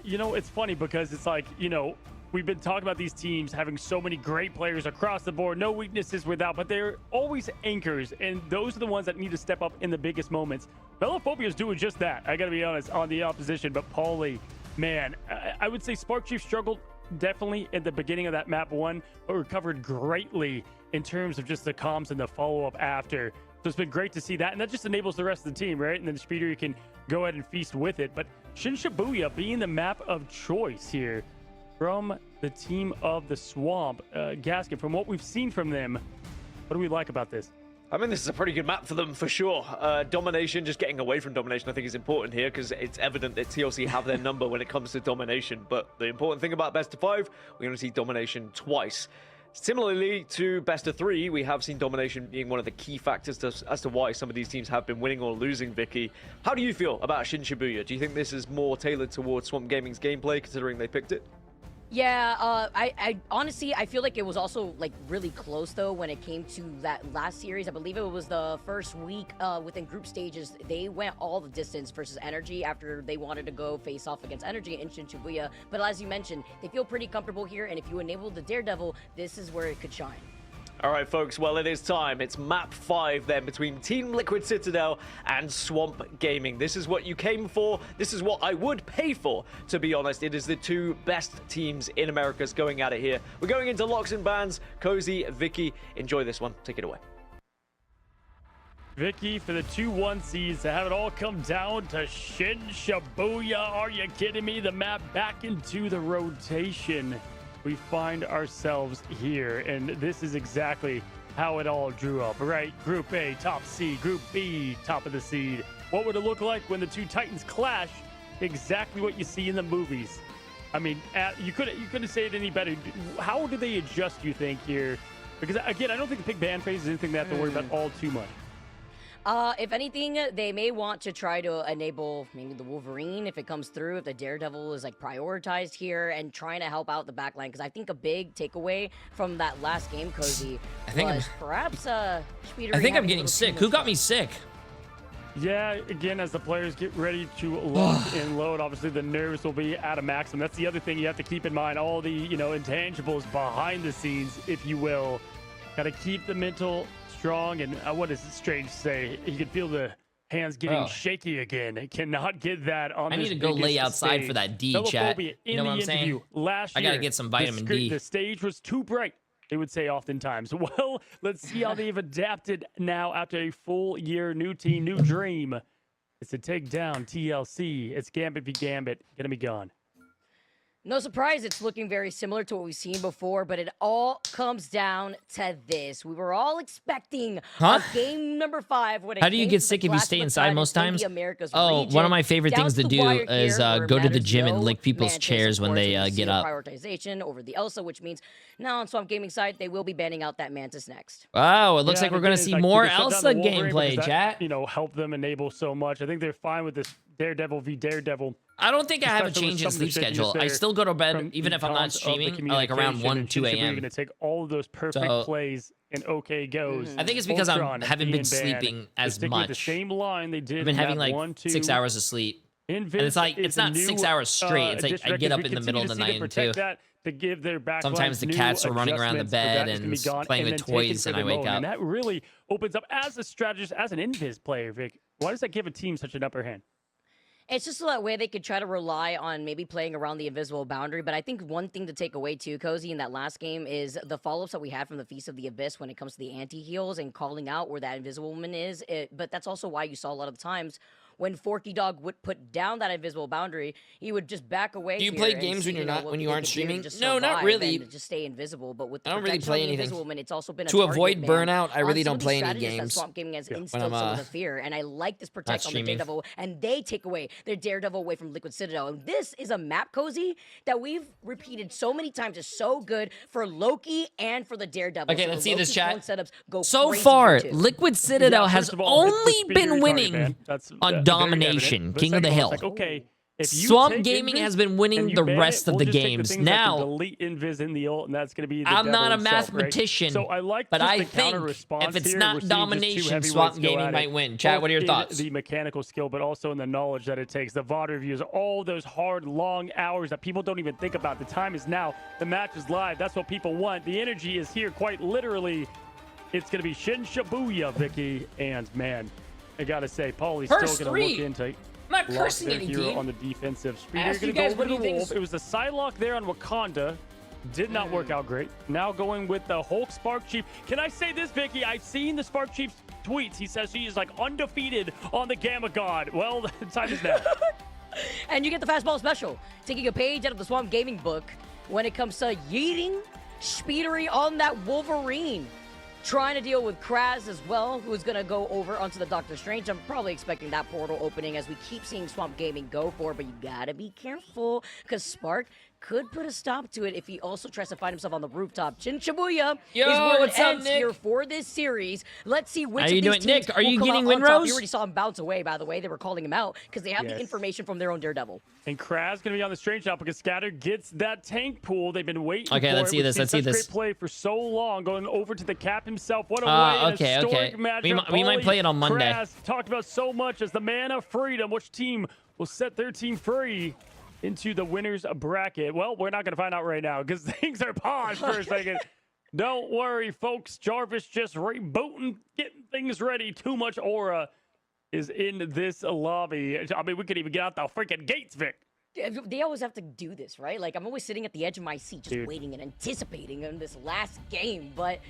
[SPEAKER 8] You know, it's funny because it's like, you know, we've been talking about these teams having so many great players across the board, no weaknesses without, but they're always anchors, and those are the ones that need to step up in the biggest moments. Velophobia is doing just that, I gotta be honest, on the opposition, but Paulie, man, I would say Spark Chief struggled definitely at the beginning of that map 1, but recovered greatly in terms of just the comms and the follow-up after. So it's been great to see that, and that just enables the rest of the team, right? And then Speedery can go ahead and feast with it, but Shin Shibuya being the map of choice here from the team of the Swamp. Gaskin, from what we've seen from them, what do we like about this?
[SPEAKER 9] I mean, this is a pretty good map for them, for sure. Domination, just getting away from domination, I think is important here because it's evident that TLC have their number when it comes to domination. But the important thing about best of 5, we're going to see domination twice. Similarly to best of 3, we have seen domination being one of the key factors as to why some of these teams have been winning or losing, Vicky. How do you feel about Shin Shibuya? Do you think this is more tailored towards Swamp Gaming's gameplay, considering they picked it?
[SPEAKER 22] Yeah, I honestly, I feel like it was also like really close though when it came to that last series. I believe it was the first week within group stages. They went all the distance versus Energy after they wanted to go face off against Energy in Shin Shibuya. But as you mentioned, they feel pretty comfortable here, and if you enable the Daredevil, this is where it could shine.
[SPEAKER 9] All right, folks, well, it is time. It's map 5 then between Team Liquid Citadel and Swamp Gaming. This is what you came for. This is what I would pay for, to be honest. It is the 2 best teams in Americas going at it here. We're going into locks and bans. Cozy, Vicky, enjoy this one. Take it away.
[SPEAKER 8] Vicky, for the 2-1 seeds to have it all come down to Shin Shibuya. Are you kidding me? The map back into the rotation. We find ourselves here, and this is exactly how it all drew up, right? Group A, top seed. Group B, top of the seed. What would it look like when the 2 Titans clash? Exactly what you see in the movies. I mean, you couldn't say it any better. How do they adjust, you think, here? Because, again, I don't think the big ban phase is anything they have to worry about all too much.
[SPEAKER 22] If anything, they may want to try to enable maybe the Wolverine if it comes through, if the Daredevil is like prioritized here and trying to help out the backline. Because I think a big takeaway from that last game, Cozy, was perhaps Speedery.
[SPEAKER 3] I think I'm getting sick. Who got me sick?
[SPEAKER 8] Yeah, again, as the players get ready to lock and load, obviously the nerves will be at a maximum. That's the other thing you have to keep in mind. All the, intangibles behind the scenes, if you will. Got to keep the mental strong, and what is it strange to say? You can feel the hands getting shaky again. I cannot get that on this.
[SPEAKER 3] I need to go lay outside for that D, chat. You know what I'm saying?
[SPEAKER 8] Last
[SPEAKER 3] I
[SPEAKER 8] year,
[SPEAKER 3] gotta get some vitamin D.
[SPEAKER 8] The stage was too bright, they would say oftentimes. Well, let's see how they've adapted now after a full year. New team, new dream. It's to take down TLC. It's Gambit v Gambit. Gonna be gone.
[SPEAKER 22] No surprise, it's looking very similar to what we've seen before, but it all comes down to this. We were all expecting a game number 5.
[SPEAKER 3] How do you get sick if you stay inside most times? Oh, one of my favorite things to do is go to the gym and lick people's chairs when they get up.
[SPEAKER 22] Prioritization over the Elsa, which means now on Swamp Gaming side, they will be banning out that Mantis next.
[SPEAKER 3] Wow, it looks like we're going to see more Elsa gameplay, chat.
[SPEAKER 8] Help them enable so much. I think they're fine with this Daredevil v Daredevil.
[SPEAKER 3] I don't think I have a change in sleep schedule. I still go to bed even if I'm not streaming, like around 1, 2 a.m.
[SPEAKER 8] You're going to take all of those perfect plays and okay goes.
[SPEAKER 3] I think it's because I haven't been sleeping as much.
[SPEAKER 8] The same line they did.
[SPEAKER 3] I've been having like 6 hours of sleep. And it's like, it's not 6 hours straight. It's like I get up in the middle of the night too.
[SPEAKER 8] To give their
[SPEAKER 3] sometimes the cats are running around the bed and playing with toys and I wake up.
[SPEAKER 8] And that really opens up, as a strategist, as an Invis player, Vic, why does that give a team such an upper hand?
[SPEAKER 22] It's just so that way they could try to rely on maybe playing around the invisible boundary. But I think one thing to take away too, Cozy, in that last game is the follow-ups that we had from the Feast of the Abyss when it comes to the anti-heals and calling out where that invisible woman is. But that's also why you saw a lot of times when Forky Dog would put down that invisible boundary, he would just back away.
[SPEAKER 3] Do you play games when you aren't streaming? No, not really.
[SPEAKER 22] Just stay invisible. But with the
[SPEAKER 3] I don't really play anything.
[SPEAKER 22] Woman, it's also been
[SPEAKER 3] to avoid burnout. I really don't play any games.
[SPEAKER 22] Swamp Gaming has instilled some of the fear, and I like this protect on the Daredevil, and they take away their Daredevil away from Liquid Citadel. And this is a map, Cozy, that we've repeated so many times is so good for Loki and for the Daredevil.
[SPEAKER 3] Okay, let's see this chat. So far, Liquid Citadel has only been winning on domination. King of the Hill. Swamp Gaming has been winning the rest of the games. Now, I'm not a mathematician, but I think if it's not domination, Swamp Gaming might win. Chat, what are your thoughts?
[SPEAKER 8] The mechanical skill, but also in the knowledge that it takes. The VOD reviews, all those hard, long hours that people don't even think about. The time is now. The match is live. That's what people want. The energy is here, quite literally. It's going to be Shin Shibuya, Vicky, and man, I gotta say, Paulie's still going to look into.
[SPEAKER 3] I'm not cursing any team.
[SPEAKER 8] On the defensive. Speeder going to go with the Wolf. It was a Psylocke there on Wakanda. Did not work out great. Now going with the Hulk Spark Chief. Can I say this, Vicky? I've seen the Spark Chief's tweets. He says he is like undefeated on the Gamma God. Well, the time is now.
[SPEAKER 22] And you get the fastball special, taking a page out of the Swamp Gaming book. when it comes to yeeting Speedery on that Wolverine. Trying to deal with Kraz as well, who's going to go over onto the Doctor Strange. I'm probably expecting that portal opening as we keep seeing Swamp Gaming go for, but you gotta be careful because Spark could put a stop to it if he also tries to find himself on the rooftop. Chin Shibuya is where it ends here for this series. Let's see which of these teams
[SPEAKER 3] Nick? Are you
[SPEAKER 22] will come
[SPEAKER 3] getting
[SPEAKER 22] out
[SPEAKER 3] win
[SPEAKER 22] on top.
[SPEAKER 3] rows?
[SPEAKER 22] You already saw him bounce away, by the way. They were calling him out because they have the information from their own Daredevil.
[SPEAKER 8] And Kraz going to be on the Strange now because Scatter gets that tank pool. They've been waiting for
[SPEAKER 3] let's see this. Let's see this.
[SPEAKER 8] Great play for so long, going over to the Cap himself. What a way!
[SPEAKER 3] Okay. We might play it on Monday.
[SPEAKER 8] Kraz talked about so much as the man of freedom. Which team will set their team free into the winners bracket? Well, we're not going to find out right now because things are paused for a second. Don't worry, folks. Jarvis just rebooting, getting things ready. Too much aura is in this lobby. I mean, we could even get out the freaking gates, Vic.
[SPEAKER 22] They always have to do this, right? Like, I'm always sitting at the edge of my seat just waiting and anticipating in this last game. But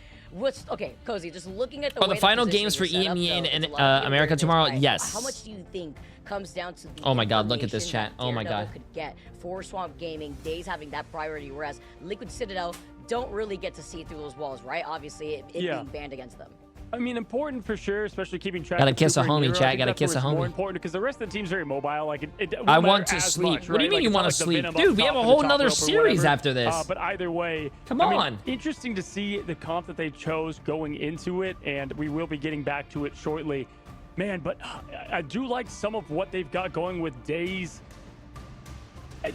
[SPEAKER 22] okay, Cozy, just looking at the
[SPEAKER 3] the final games for EMEA and America tomorrow? Yes.
[SPEAKER 22] How much do you think comes down to the
[SPEAKER 3] oh my god, look at this chat. Oh my god.
[SPEAKER 22] Could get for Swamp Gaming, Days having that priority, whereas Liquid Citadel don't really get to see through those walls, right? Obviously, it being banned against them.
[SPEAKER 8] I mean, important for sure, especially keeping track.
[SPEAKER 3] Gotta kiss a homie, chat. Gotta kiss a homie.
[SPEAKER 8] More important because the rest of the team's very mobile. Like
[SPEAKER 3] I want to sleep. What do you mean you want to sleep, dude? We have a whole nother series after this.
[SPEAKER 8] But either way,
[SPEAKER 3] come on.
[SPEAKER 8] Interesting to see the comp that they chose going into it, and we will be getting back to it shortly, man. But I do like some of what they've got going with Days.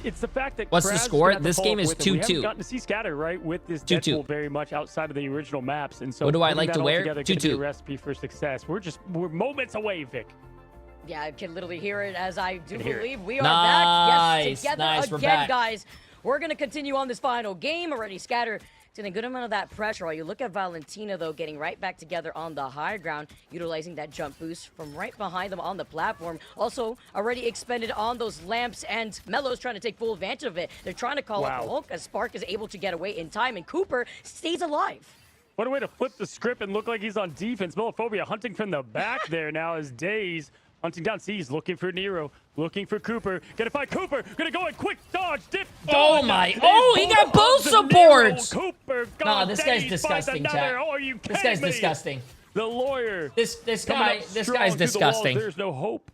[SPEAKER 8] It's the fact that
[SPEAKER 3] what's the score? This game is 2-2.
[SPEAKER 8] We haven't gotten to see Scatter right with this Deadpool very much outside of the original maps, and so
[SPEAKER 3] what do I like to wear?
[SPEAKER 8] 2-2. A recipe for success. We're moments away, Vic.
[SPEAKER 22] Yeah, I can literally hear it as I do believe we are back. Yes, together again, guys. We're gonna continue on this final game. Already Scatter. It's a good amount of that pressure. While you look at Valentina, though, getting right back together on the high ground, utilizing that jump boost from right behind them on the platform. Also, already expended on those lamps, and Melo's trying to take full advantage of it. They're trying to call out the Hulk as Spark is able to get away in time, and Cooper stays alive.
[SPEAKER 8] What a way to flip the script and look like he's on defense. Melophobia hunting from the back there now as Days hunting down C's, looking for Nero, looking for Cooper. Gonna find Cooper, gonna go in quick dodge, dip.
[SPEAKER 3] Oh my, he got both supports.
[SPEAKER 8] Cooper,
[SPEAKER 3] nah, this guy's disgusting, chat.
[SPEAKER 8] Oh, are you kidding
[SPEAKER 3] this guy's
[SPEAKER 8] me?
[SPEAKER 3] disgusting.
[SPEAKER 8] The lawyer.
[SPEAKER 3] This guy's disgusting.
[SPEAKER 8] There's no hope.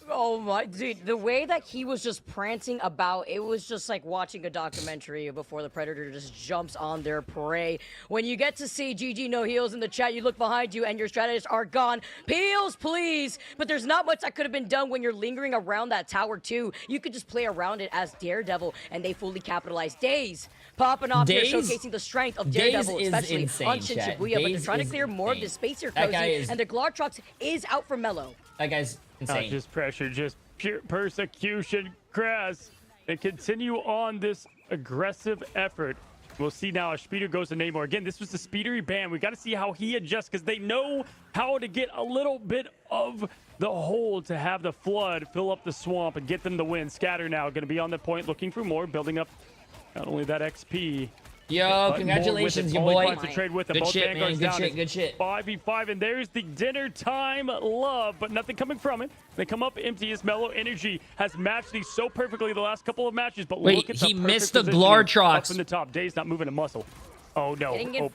[SPEAKER 22] Oh my, dude, the way that he was just prancing about, it was just like watching a documentary before the Predator just jumps on their prey. When you get to see GG No Heals in the chat, you look behind you and your strategists are gone. Peels, please! But there's not much that could have been done when you're lingering around that tower too. You could just play around it as Daredevil and they fully capitalize. Days popping off here, showcasing the strength of Daredevil, especially on Shin Shibuya, but they're trying to clear more of the space here, Cozy, and the Glartrox is out for Melo.
[SPEAKER 3] That guy's insane.
[SPEAKER 8] Not just pressure, just pure persecution. Kraz, and continue on this aggressive effort. We'll see now as Speeder goes to Namor. Again, this was the Speedery ban. We got to see how he adjusts because they know how to get a little bit of the hole to have the flood fill up the swamp and get them the win. Scatter now going to be on the point looking for more, building up not only that XP.
[SPEAKER 3] Yo, congratulations, your boy.
[SPEAKER 8] Good
[SPEAKER 3] shit, man. Good shit.
[SPEAKER 8] 5v5, and there's the dinner time love, but nothing coming from it. They come up empty as Mellow Energy has matched these so perfectly the last couple of matches, but
[SPEAKER 3] wait,
[SPEAKER 8] look at the
[SPEAKER 3] he missed the Glartrox.
[SPEAKER 8] Up in the top. Day's not moving a muscle. Oh, no.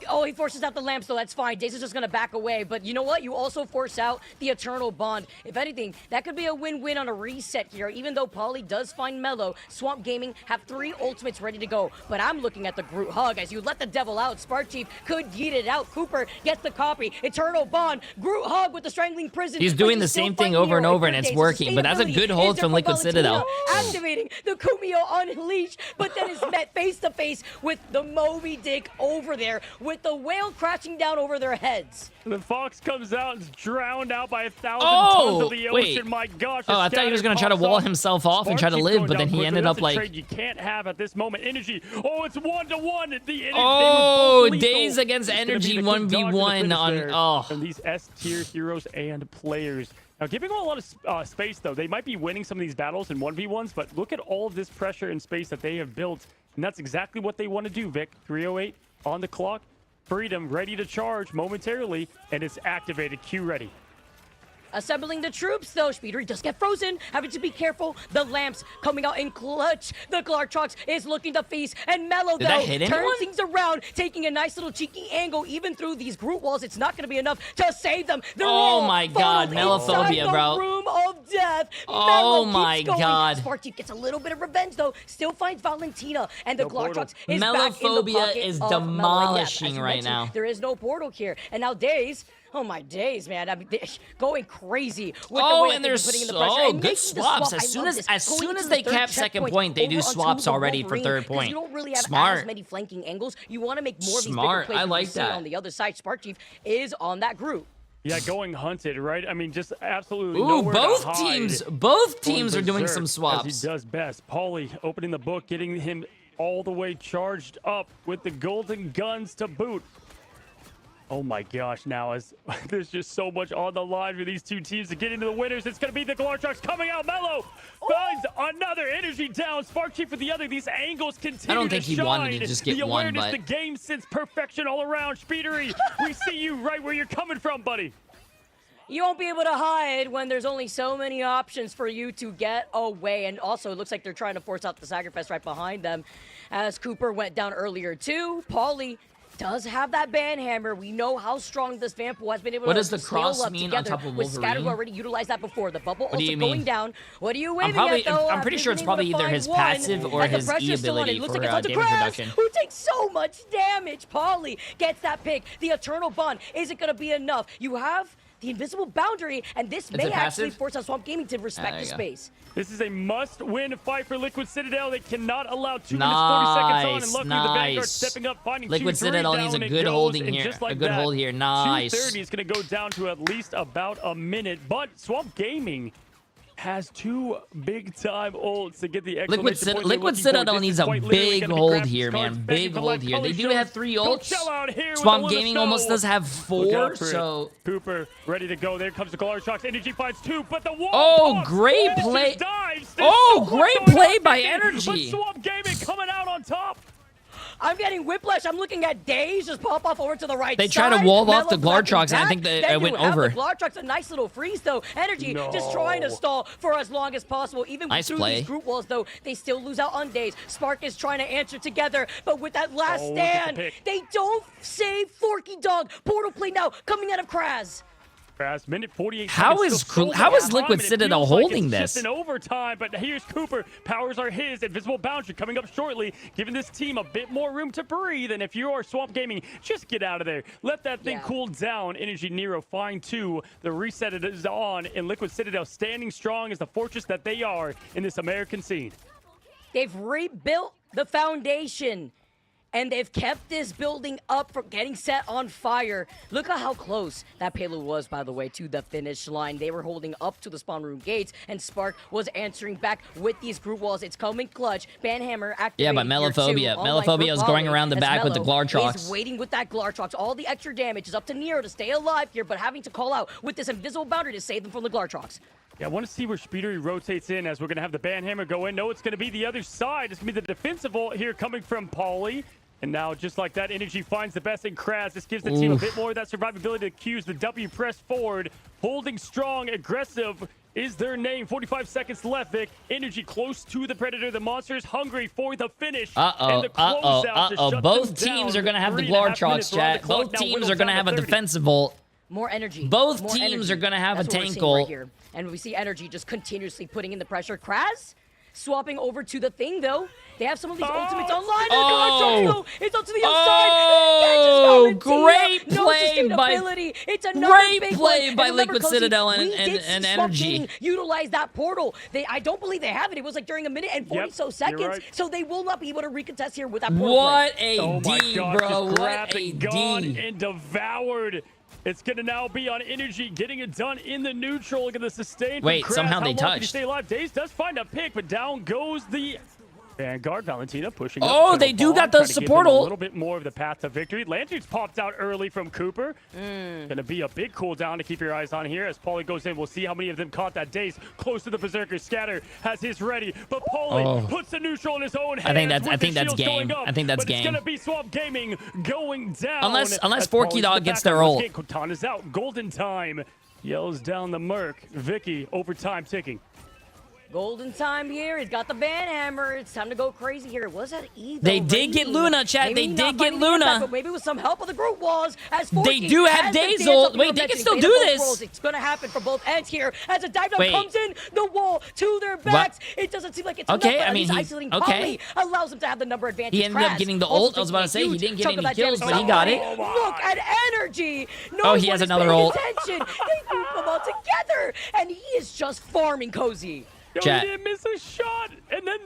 [SPEAKER 22] Oh, he forces out the lamp, so that's fine. Days is just going to back away. But you know what? You also force out the Eternal Bond. If anything, that could be a win-win on a reset here. Even though Pauly does find Mellow, Swamp Gaming have 3 ultimates ready to go. But I'm looking at the Groot Hug. As you let the devil out, Spark Chief could yeet it out. Cooper gets the copy. Eternal Bond. Groot Hug with the Strangling Prison.
[SPEAKER 3] He's doing the same thing over and over, and it's working. But that's a good hold from Liquid Citadel.
[SPEAKER 22] Activating the Kumio Unleashed, but then is met face-to-face with the Moby Dick over there, with the whale crashing down over their heads.
[SPEAKER 8] The Fox comes out and is drowned out by 1,000 tons of the ocean. My gosh.
[SPEAKER 3] Oh, I thought he was going to try to wall himself off and try to live, but then he ended up like...
[SPEAKER 8] trade you can't have at this moment. Energy. Oh, it's 1-1.
[SPEAKER 3] Days against Energy 1v1 on...
[SPEAKER 8] And these S-tier heroes and players. Now, giving them a lot of space, though. They might be winning some of these battles in 1v1s, but look at all of this pressure and space that they have built. And that's exactly what they want to do, Vic. 3:08 on the clock. Freedom ready to charge momentarily, and it's activated. Q ready.
[SPEAKER 22] Assembling the troops, though. Speedery does get frozen. Having to be careful. The lamps coming out in clutch. The Glartrox is looking to feast. And Mellow, though, turns things around, taking a nice little cheeky angle. Even through these group walls, it's not going to be enough to save them. They're
[SPEAKER 3] oh my god, Mellophobia, bro.
[SPEAKER 22] Room of death.
[SPEAKER 3] Oh my god.
[SPEAKER 22] Sparky gets a little bit of revenge, though. Still finds Valentina. And the Glartrox is back in the
[SPEAKER 3] Mellophobia
[SPEAKER 22] pocket
[SPEAKER 3] is
[SPEAKER 22] of
[SPEAKER 3] demolishing
[SPEAKER 22] Mellow.
[SPEAKER 3] right now.
[SPEAKER 22] There is no portal here. And now Days... Oh my days, man! I mean, going crazy. With
[SPEAKER 3] oh,
[SPEAKER 22] the way
[SPEAKER 3] and there's
[SPEAKER 22] putting in the pressure and
[SPEAKER 3] good swaps. As soon as they cap second point, they do swaps already for third point.
[SPEAKER 22] You don't really have
[SPEAKER 3] Smart.
[SPEAKER 22] as many flanking angles. You want to make more of these
[SPEAKER 3] Smart.
[SPEAKER 22] bigger plays.
[SPEAKER 3] I like that.
[SPEAKER 22] On the other side, Spark Chief is on that group.
[SPEAKER 8] Yeah, going hunted, right? I mean, just absolutely
[SPEAKER 3] Ooh,
[SPEAKER 8] nowhere
[SPEAKER 3] both
[SPEAKER 8] to hide.
[SPEAKER 3] teams are doing some swaps.
[SPEAKER 8] As he does best. Paulie opening the book, getting him all the way charged up with the golden guns to boot. Oh my gosh, now as there's just so much on the line for these two teams to get into the winners. It's going to be the Glartrox coming out. Mellow finds another energy down. Spark Chief with the other. These angles continue to shine.
[SPEAKER 3] I don't think he wanted to just get
[SPEAKER 8] the
[SPEAKER 3] one,
[SPEAKER 8] awareness,
[SPEAKER 3] but...
[SPEAKER 8] the game sense, perfection all around. Speedery, we see you right where you're coming from, buddy.
[SPEAKER 22] You won't be able to hide when there's only so many options for you to get away. And also, it looks like they're trying to force out the Sacrifice right behind them. As Cooper went down earlier, too. Paulie does have that banhammer. We know how strong this Vampool has been able to
[SPEAKER 3] What does the cross
[SPEAKER 22] up
[SPEAKER 3] mean on
[SPEAKER 22] together
[SPEAKER 3] top of
[SPEAKER 22] with
[SPEAKER 3] Wolverine?
[SPEAKER 22] Scatter already utilized that before. The bubble
[SPEAKER 3] What do
[SPEAKER 22] also
[SPEAKER 3] you
[SPEAKER 22] going
[SPEAKER 3] mean?
[SPEAKER 22] down. What are you waving at, though?
[SPEAKER 3] I'm pretty sure it's probably either his passive or his E ability for damage reduction.
[SPEAKER 22] Who takes so much damage? Paulie gets that pick. The Eternal Bond isn't going to be enough. You have the invisible boundary, and this may actually force out Swamp Gaming to respect the space.
[SPEAKER 8] This is a must-win fight for Liquid Citadel. They cannot allow 2 minutes 40 seconds on, and luckily the Vanguard stepping up, finding
[SPEAKER 3] Liquid
[SPEAKER 8] 2-3
[SPEAKER 3] Citadel
[SPEAKER 8] down,
[SPEAKER 3] needs a
[SPEAKER 8] and
[SPEAKER 3] good
[SPEAKER 8] goes,
[SPEAKER 3] holding
[SPEAKER 8] and
[SPEAKER 3] here.
[SPEAKER 8] just like
[SPEAKER 3] A good
[SPEAKER 8] that,
[SPEAKER 3] hold here. Nice.
[SPEAKER 8] 230 is going to go down to at least about a minute, but Swamp Gaming has 2 big-time ults to get the exclamation point.
[SPEAKER 3] Liquid Citadel needs a big hold here, man. Big hold here. They do have 3 ults. Swamp Gaming almost does have 4, so...
[SPEAKER 8] Cooper ready to go. There comes the Glartrox. Energy finds 2, but the wall...
[SPEAKER 3] Oh, great play. Oh, great play by Energy.
[SPEAKER 8] But Swamp Gaming coming out on top.
[SPEAKER 22] I'm getting whiplash. I'm looking at Days just pop off over to the right
[SPEAKER 3] They
[SPEAKER 22] side.
[SPEAKER 3] try to wall off the
[SPEAKER 22] Mellow
[SPEAKER 3] Glartrox, and I
[SPEAKER 22] backing
[SPEAKER 3] think
[SPEAKER 22] back.
[SPEAKER 3] that it went over.
[SPEAKER 22] The Glartrox, a nice little freeze, though. Energy just trying to stall for as long as possible. Even
[SPEAKER 3] Nice
[SPEAKER 22] through
[SPEAKER 3] play.
[SPEAKER 22] these group walls, though, they still lose out on Days. Spark is trying to answer together, but with that last stand, they don't save Forky Dog. Portal play now coming out of Kraz.
[SPEAKER 8] Minute 48.
[SPEAKER 3] How is Liquid Citadel holding this?
[SPEAKER 8] Just in overtime, but here's Cooper. Powers are his. Invisible boundary coming up shortly, giving this team a bit more room to breathe. And if you are Swamp Gaming, just get out of there. Let that thing cool down. Energy Nero find 2. The reset is on, and Liquid Citadel standing strong as the fortress that they are in this American scene.
[SPEAKER 22] They've rebuilt the foundation. And they've kept this building up from getting set on fire. Look at how close that payload was, by the way, to the finish line. They were holding up to the spawn room gates, and Spark was answering back with these group walls. It's coming clutch. Banhammer activated.
[SPEAKER 3] Yeah, but Mellophobia is going around the back with the Glartrox.
[SPEAKER 22] Is waiting with that Glartrox. All the extra damage is up to Nero to stay alive here, but having to call out with this invisible boundary to save them from the Glartrox.
[SPEAKER 8] Yeah, I want to see where Speedery rotates in as we're going to have the Banhammer go in. No, it's going to be the other side. It's going to be the defensive ult here coming from Paulie. And now, just like that, Energy finds the best in Kraz. This gives the team a bit more of that survivability to accuse the W press forward. Holding strong, aggressive is their name. 45 seconds left, Vic. Energy close to the Predator. The Monsters hungry for the finish.
[SPEAKER 3] Both teams are going to have the Glartrox, chat. Both teams are going to have a defensive ult.
[SPEAKER 22] More energy.
[SPEAKER 3] Both teams are going to have a tank ult.
[SPEAKER 22] Right, and we see Energy just continuously putting in the pressure. Kraz swapping over to the thing, though. They have some of these ultimates online. It's up to the
[SPEAKER 3] outside. Great play by Liquid Citadel and Energy.
[SPEAKER 22] Utilize that portal. I don't believe they have it. It was like during a minute and 40 seconds. Right. So they will not be able to recontest here with that portal.
[SPEAKER 3] What a D, bro. What a
[SPEAKER 8] D. And devoured. It's going to now be on Energy, getting it done in the neutral. Look at the sustain.
[SPEAKER 3] Wait, somehow they touched.
[SPEAKER 8] How long can he stay alive? Days does find a pick, but down goes the Vanguard. Valentina pushing
[SPEAKER 3] up. They do got the support ult.
[SPEAKER 8] A little bit more of the path to victory. Lanterns popped out early from Cooper. Gonna be a big cooldown to keep your eyes on here as Paulie goes in. We'll see how many of them caught that. Days close to the Berserker. Scatter has his ready, but Paulie puts the neutral in his own hands.
[SPEAKER 3] I think that's game. I think that's game.
[SPEAKER 8] It's gonna be Swamp Gaming going down.
[SPEAKER 3] Unless Forky Dog gets their ult.
[SPEAKER 8] Katana's out. Golden time. Yells down the Merc. Vicky, overtime ticking.
[SPEAKER 22] Golden time here. He's got the ban hammer. It's time to go crazy here. Was that E?
[SPEAKER 3] They did get Luna, chat. They did get Luna.
[SPEAKER 22] But maybe with some help of the group walls. As
[SPEAKER 3] they do have Days ult. Wait, they can still do this.
[SPEAKER 22] It's going to happen for both ends here. As a dive down comes in the wall to their backs. What? It doesn't seem like it's enough.
[SPEAKER 3] I mean,
[SPEAKER 22] isolating Polly allows him to have the number advantage.
[SPEAKER 3] He ended up getting the ult. I was about to say he didn't get any kills, but he got it.
[SPEAKER 22] Look at energy.
[SPEAKER 3] Oh, he has another ult.
[SPEAKER 22] They group them all together, and he is just farming cozy.
[SPEAKER 8] Yo, he didn't miss a shot, and then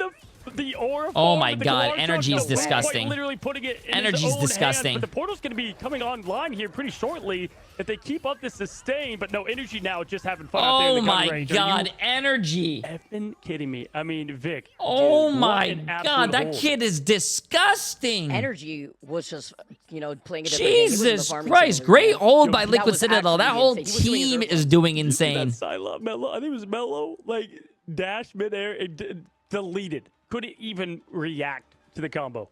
[SPEAKER 8] the aura.
[SPEAKER 3] Oh my God, energy's disgusting.
[SPEAKER 8] Literally putting it in
[SPEAKER 3] energy's
[SPEAKER 8] his own
[SPEAKER 3] disgusting.
[SPEAKER 8] Hands, but the portal's going to be coming online here pretty shortly if they keep up this sustain. But no, energy now just having fun out there in the gun range.
[SPEAKER 3] Oh my God, energy!
[SPEAKER 8] Effing kidding me? I mean, Vic.
[SPEAKER 3] Oh my God, that kid is disgusting.
[SPEAKER 22] Energy was just, playing a different
[SPEAKER 3] Jesus Christ, great hold by Liquid Citadel. That whole team is doing insane.
[SPEAKER 8] I love Mello. I think it was Mello. Like. Dash midair, it deleted. Couldn't even react to the combo.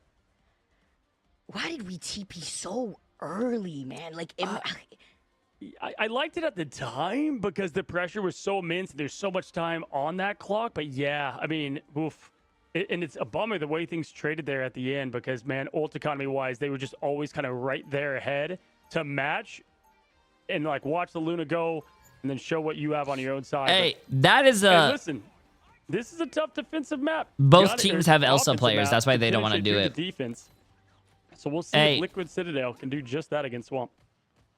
[SPEAKER 22] Why did we TP so early, man? Like,
[SPEAKER 8] I liked it at the time because the pressure was so immense. There's so much time on that clock. But yeah, I mean, oof. And it's a bummer the way things traded there at the end because, man, ult economy-wise, they were just always kind of right there ahead to match and, like, watch the Luna go and then show what you have on your own side.
[SPEAKER 3] Hey, that is a...
[SPEAKER 8] Hey, listen, this is a tough defensive map.
[SPEAKER 3] Both teams have Elsa players. That's why they don't want to do it.
[SPEAKER 8] Defense. So we'll see if Liquid Citadel can do just that against Swamp.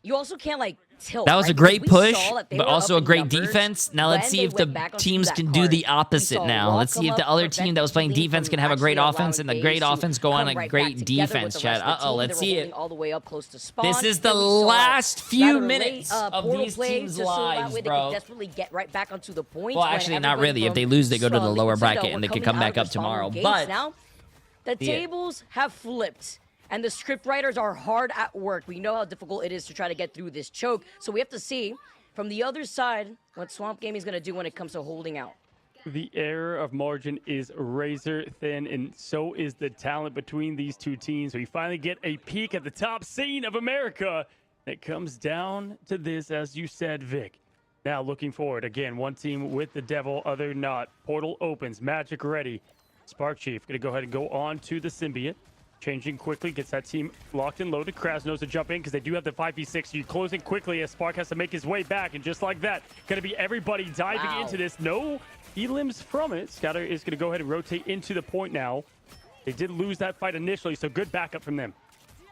[SPEAKER 22] You also can't, like, tilt.
[SPEAKER 3] That was a great push, but also a great defense. Now let's see if the teams can do the opposite now. Let's see if the other team that was playing defense can have a great offense and the great offense go on a great defense, chat. Uh-oh, let's see it. This is the last few minutes of these teams' lives, bro. Well, actually, not really. If they lose, they go to the lower bracket and they can come back up tomorrow. But
[SPEAKER 22] now, the tables have flipped. And the script writers are hard at work. We know how difficult it is to try to get through this choke. So we have to see from the other side what Swamp Gaming is going to do when it comes to holding out.
[SPEAKER 8] The error of margin is razor thin, and so is the talent between these two teams. We finally get a peek at the top scene of America. It comes down to this, as you said, Vic. Now looking forward, again, one team with the devil, other not. Portal opens, Magic ready. Spark Chief going to go ahead and go on to the Symbiote. Changing quickly, gets that team locked and loaded. Kraz knows to jump in because they do have the 5v6. You closing quickly as Spark has to make his way back. And just like that, going to be everybody diving into this. No elims from it. Scatter is going to go ahead and rotate into the point now. They did lose that fight initially, so good backup from them.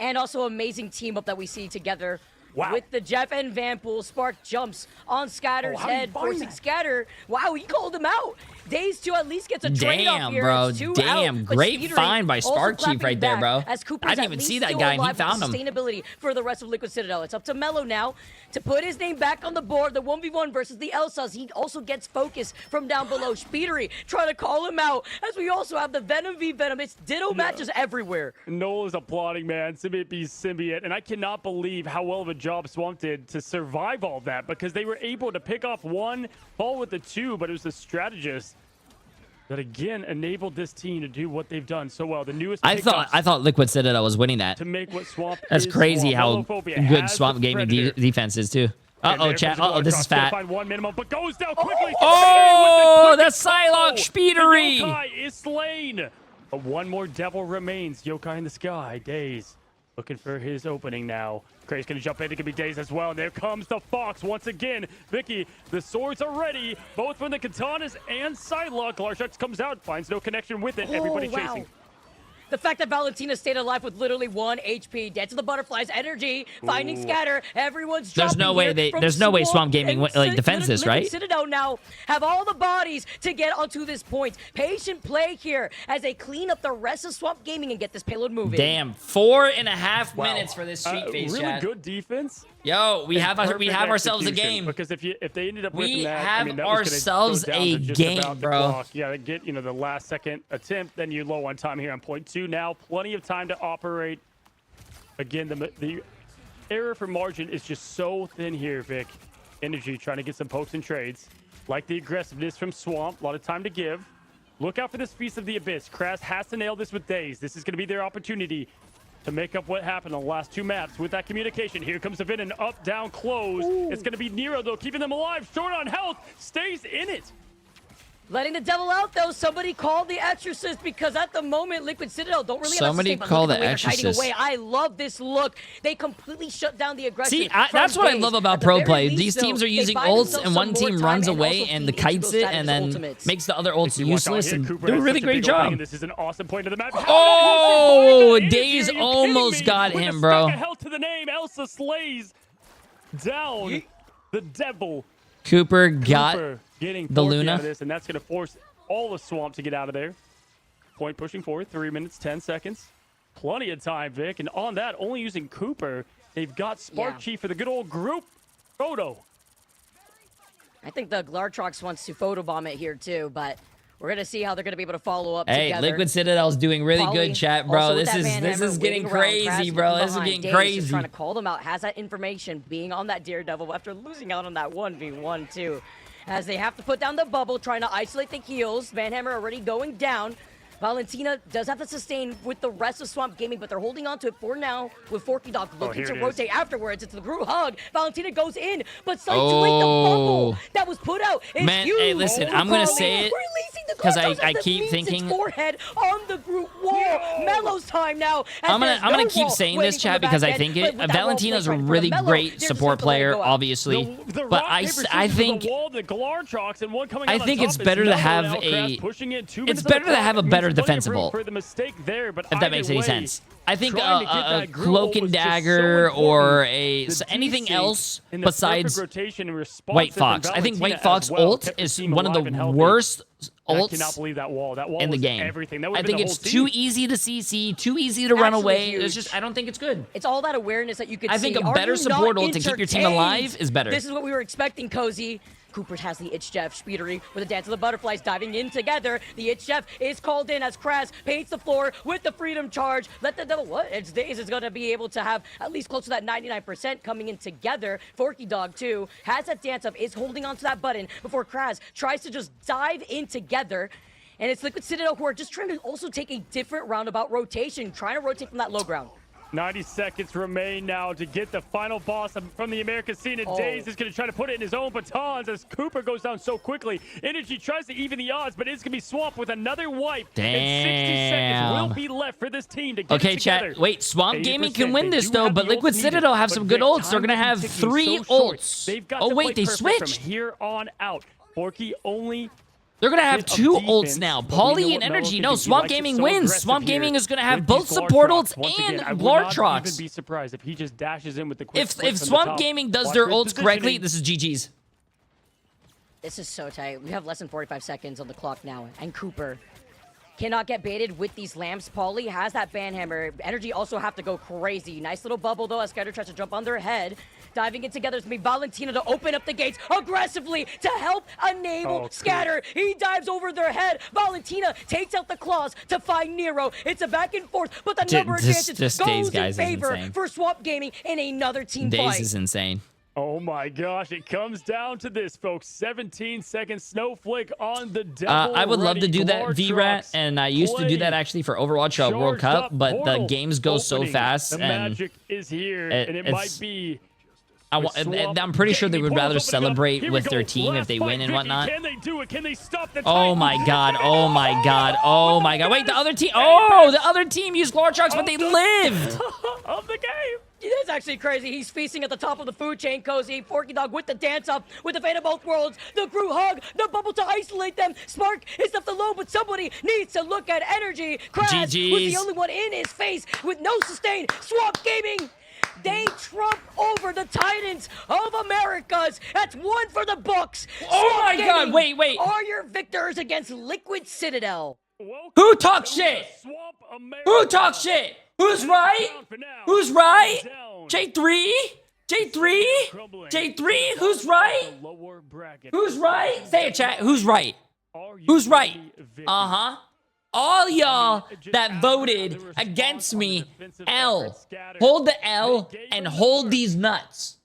[SPEAKER 22] And also amazing team up that we see together. Wow. With the Jeff and Vanpool, Spark jumps on Scatter's head, forcing Scatter. Wow, he called him out. Days to at least gets a trade up here.
[SPEAKER 3] Bro. Damn, great find by Spark Chief right there, bro. I didn't even see that guy, and he found him.
[SPEAKER 22] Sustainability for the rest of Liquid Citadel. It's up to Mello now to put his name back on the board. The 1v1 versus the Elsas. He also gets focus from down below. Speedery trying to call him out, as we also have the Venom v Venom. It's ditto matches everywhere.
[SPEAKER 8] Noel is applauding, man. Symbiote be Symbiote, and I cannot believe how well of a job Swamp did to survive all that, because they were able to pick off one, fall with the two, but it was the strategist that again enabled this team to do what they've done so well. The newest
[SPEAKER 3] I thought Liquid Citadel was winning that.
[SPEAKER 8] To make what Swamp
[SPEAKER 3] That's crazy how good Swamp Gaming defense is too. Uh-oh, chat. Uh-oh, this is fat.
[SPEAKER 8] Find one minimum, but goes down quickly.
[SPEAKER 3] Oh, that's Psylocke Speedery.
[SPEAKER 8] Yokai is slain. But one more devil remains. Yokai in the sky. Days looking for his opening now. Craig's gonna jump in. It could be Days as well. And there comes the Fox once again. Vicky, the swords are ready, both from the katanas and Psylocke. Larshux comes out, finds no connection with it. Everybody chasing.
[SPEAKER 22] The fact that Valentina stayed alive with literally 1 HP, dead to the butterflies, energy, finding Scatter, everyone's
[SPEAKER 3] There's no way Swamp Gaming like defends this, right?
[SPEAKER 22] Citadel now have all the bodies to get onto this point. Patient play here as they clean up the rest of Swamp Gaming and get this payload moving.
[SPEAKER 3] Damn, 4.5 minutes for this street phase,
[SPEAKER 8] really
[SPEAKER 3] chat.
[SPEAKER 8] Good defense.
[SPEAKER 3] Yo, we have ourselves a game.
[SPEAKER 8] Because if they ended up
[SPEAKER 3] we
[SPEAKER 8] that,
[SPEAKER 3] have
[SPEAKER 8] I mean, that
[SPEAKER 3] ourselves a game, bro.
[SPEAKER 8] Yeah, get the last second attempt, then you low on time here on point 2. Now plenty of time to operate. Again, the error for margin is just so thin here, Vic. Energy trying to get some pokes and trades. Like the aggressiveness from Swamp, a lot of time to give. Look out for this Feast of the Abyss. Kraz has to nail this with Days. This is going to be their opportunity. to make up what happened on the last 2 maps with that communication. Here comes the Venom, up, down, close. Ooh. It's going to be Nero, though, keeping them alive. Short on health, stays in it.
[SPEAKER 22] Letting the devil out, though. Somebody called the Exorcist, because at the moment, Liquid Citadel don't really have
[SPEAKER 3] Somebody call the Exorcist.
[SPEAKER 22] Away. I love this look. They completely shut down the aggression.
[SPEAKER 3] See, that's what I love about pro play. These teams are using ults, and one team runs away and kites it, and then makes the other ults useless, and do a really great job.
[SPEAKER 8] This is an awesome point of the map.
[SPEAKER 3] Oh, Days almost got him, bro.
[SPEAKER 8] Hell to the name, Elsa slays down the devil.
[SPEAKER 3] Cooper got
[SPEAKER 8] getting
[SPEAKER 3] the Luna.
[SPEAKER 8] Out of this, and that's going to force all the Swamp to get out of there. Point pushing forward, 3 minutes, 10 seconds. Plenty of time, Vic. And on that, only using Cooper, they've got Spark Chief for the good old group photo.
[SPEAKER 22] I think the Glartrox wants to photobomb it here, too, but we're going to see how they're going to be able to follow up
[SPEAKER 3] together. Liquid Citadel's doing really good, chat, bro. This is getting crazy, bro. This is getting crazy.
[SPEAKER 22] Trying to call them out. Has that information being on that Daredevil after losing out on that 1v1, too. As they have to put down the bubble, trying to isolate the heals. Van Hammer already going down. Valentina does have to sustain with the rest of Swamp Gaming, but they're holding on to it for now with Forky Dog looking to rotate afterwards. It's the Gru hug. Valentina goes in, but slightly too late. The bubble that was put out is
[SPEAKER 3] Man,
[SPEAKER 22] huge.
[SPEAKER 3] hey, listen, I'm going to say it because I keep thinking.
[SPEAKER 22] Forehead on the group wall. Mello's time now.
[SPEAKER 3] I'm gonna keep saying this, chat, because I think it. Valentina's a really great support player, obviously, but I think it's better to have a. It's better to have a better defensive ult, if that makes any sense. I think a Cloak and Dagger or anything else besides White Fox. I think White Fox ult is one of the worst ults in the game. I think it's too easy to CC, too easy to run away. It's just, I don't think it's good.
[SPEAKER 22] It's all that awareness that you could see.
[SPEAKER 3] I think a better support ult to keep your team alive is better.
[SPEAKER 22] This is what we were expecting, Cozy. Cooper has the Itch Jeff, Speedery with the Dance of the Butterflies diving in together. The Itch Jeff is called in as Kraz paints the floor with the Freedom Charge. Let the devil, It's Days is going to be able to have at least close to that 99% coming in together. Forky Dog, too, has that dance up, is holding onto that button before Kraz tries to just dive in together. And it's Liquid Citadel who are just trying to also take a different roundabout rotation, trying to rotate from that low ground.
[SPEAKER 8] 90 seconds remain now to get the final boss from the American scene, and Days is going to try to put it in his own batons as Cooper goes down so quickly. Energy tries to even the odds, but it's going to be swamped with another wipe.
[SPEAKER 3] Damn.
[SPEAKER 8] And 60 seconds will be left for this team to get it together.
[SPEAKER 3] Chat. Wait, Swamp Gaming can win this, though, but Liquid Citadel have some good ults. They're going to have 3 ults.
[SPEAKER 8] Oh, wait, they switched. From here on out, Forky only...
[SPEAKER 3] They're going to have 2 ults now. Pauly and Energy. No, Swamp Gaming wins. Swamp Gaming is going to have both support ults and Glartrox.
[SPEAKER 8] I would not even be surprised if he just dashes in with the quick
[SPEAKER 3] If Swamp Gaming does their ults correctly, this is GG's.
[SPEAKER 22] This is so tight. We have less than 45 seconds on the clock now, and Cooper cannot get baited with these lamps. Pauly has that banhammer. Energy also have to go crazy. Nice little bubble, though, as Scatter tries to jump on their head. Diving in together is going to be Valentina to open up the gates aggressively to help enable Scatter. He dives over their head. Valentina takes out the claws to find Nero. It's a back and forth, but the number of chances goes in favor for Swamp Gaming in another team fight.
[SPEAKER 3] Days is insane.
[SPEAKER 8] Oh my gosh, it comes down to this, folks. 17-second snowflake on the devil.
[SPEAKER 3] I would love to do that, VRAT, and I used to do that actually for Overwatch World Cup, but the games go so fast.
[SPEAKER 8] The magic is here, and it might be...
[SPEAKER 3] I'm pretty sure they would rather celebrate with their team if they win and whatnot.
[SPEAKER 8] Can they do it? Can they stop the
[SPEAKER 3] Oh my god, oh my god, oh my god. Wait, the other team, the other team used Glartrox, but they lived!
[SPEAKER 8] Of the game!
[SPEAKER 22] That's actually crazy. He's feasting at the top of the food chain, Cozy. Forky Dog with the dance up, with the fate of both worlds. The Gru hug, the bubble to isolate them. Spark is left alone, but somebody needs to look at Energy. Kraz was the only one in his face with no sustain. Swamp Gaming, they trump over the Titans of Americas. That's 1 for the books.
[SPEAKER 3] Oh my god, wait.
[SPEAKER 22] Are your victors against Liquid Citadel?
[SPEAKER 3] Who talks shit? Who talks shit? Who's right? Who's right? Jay3? Jay3? Jay3? Who's right? Who's right? Say it, chat. Who's right? Who's right? Uh-huh. All y'all that voted against me, L. Hold the L and hold these nuts.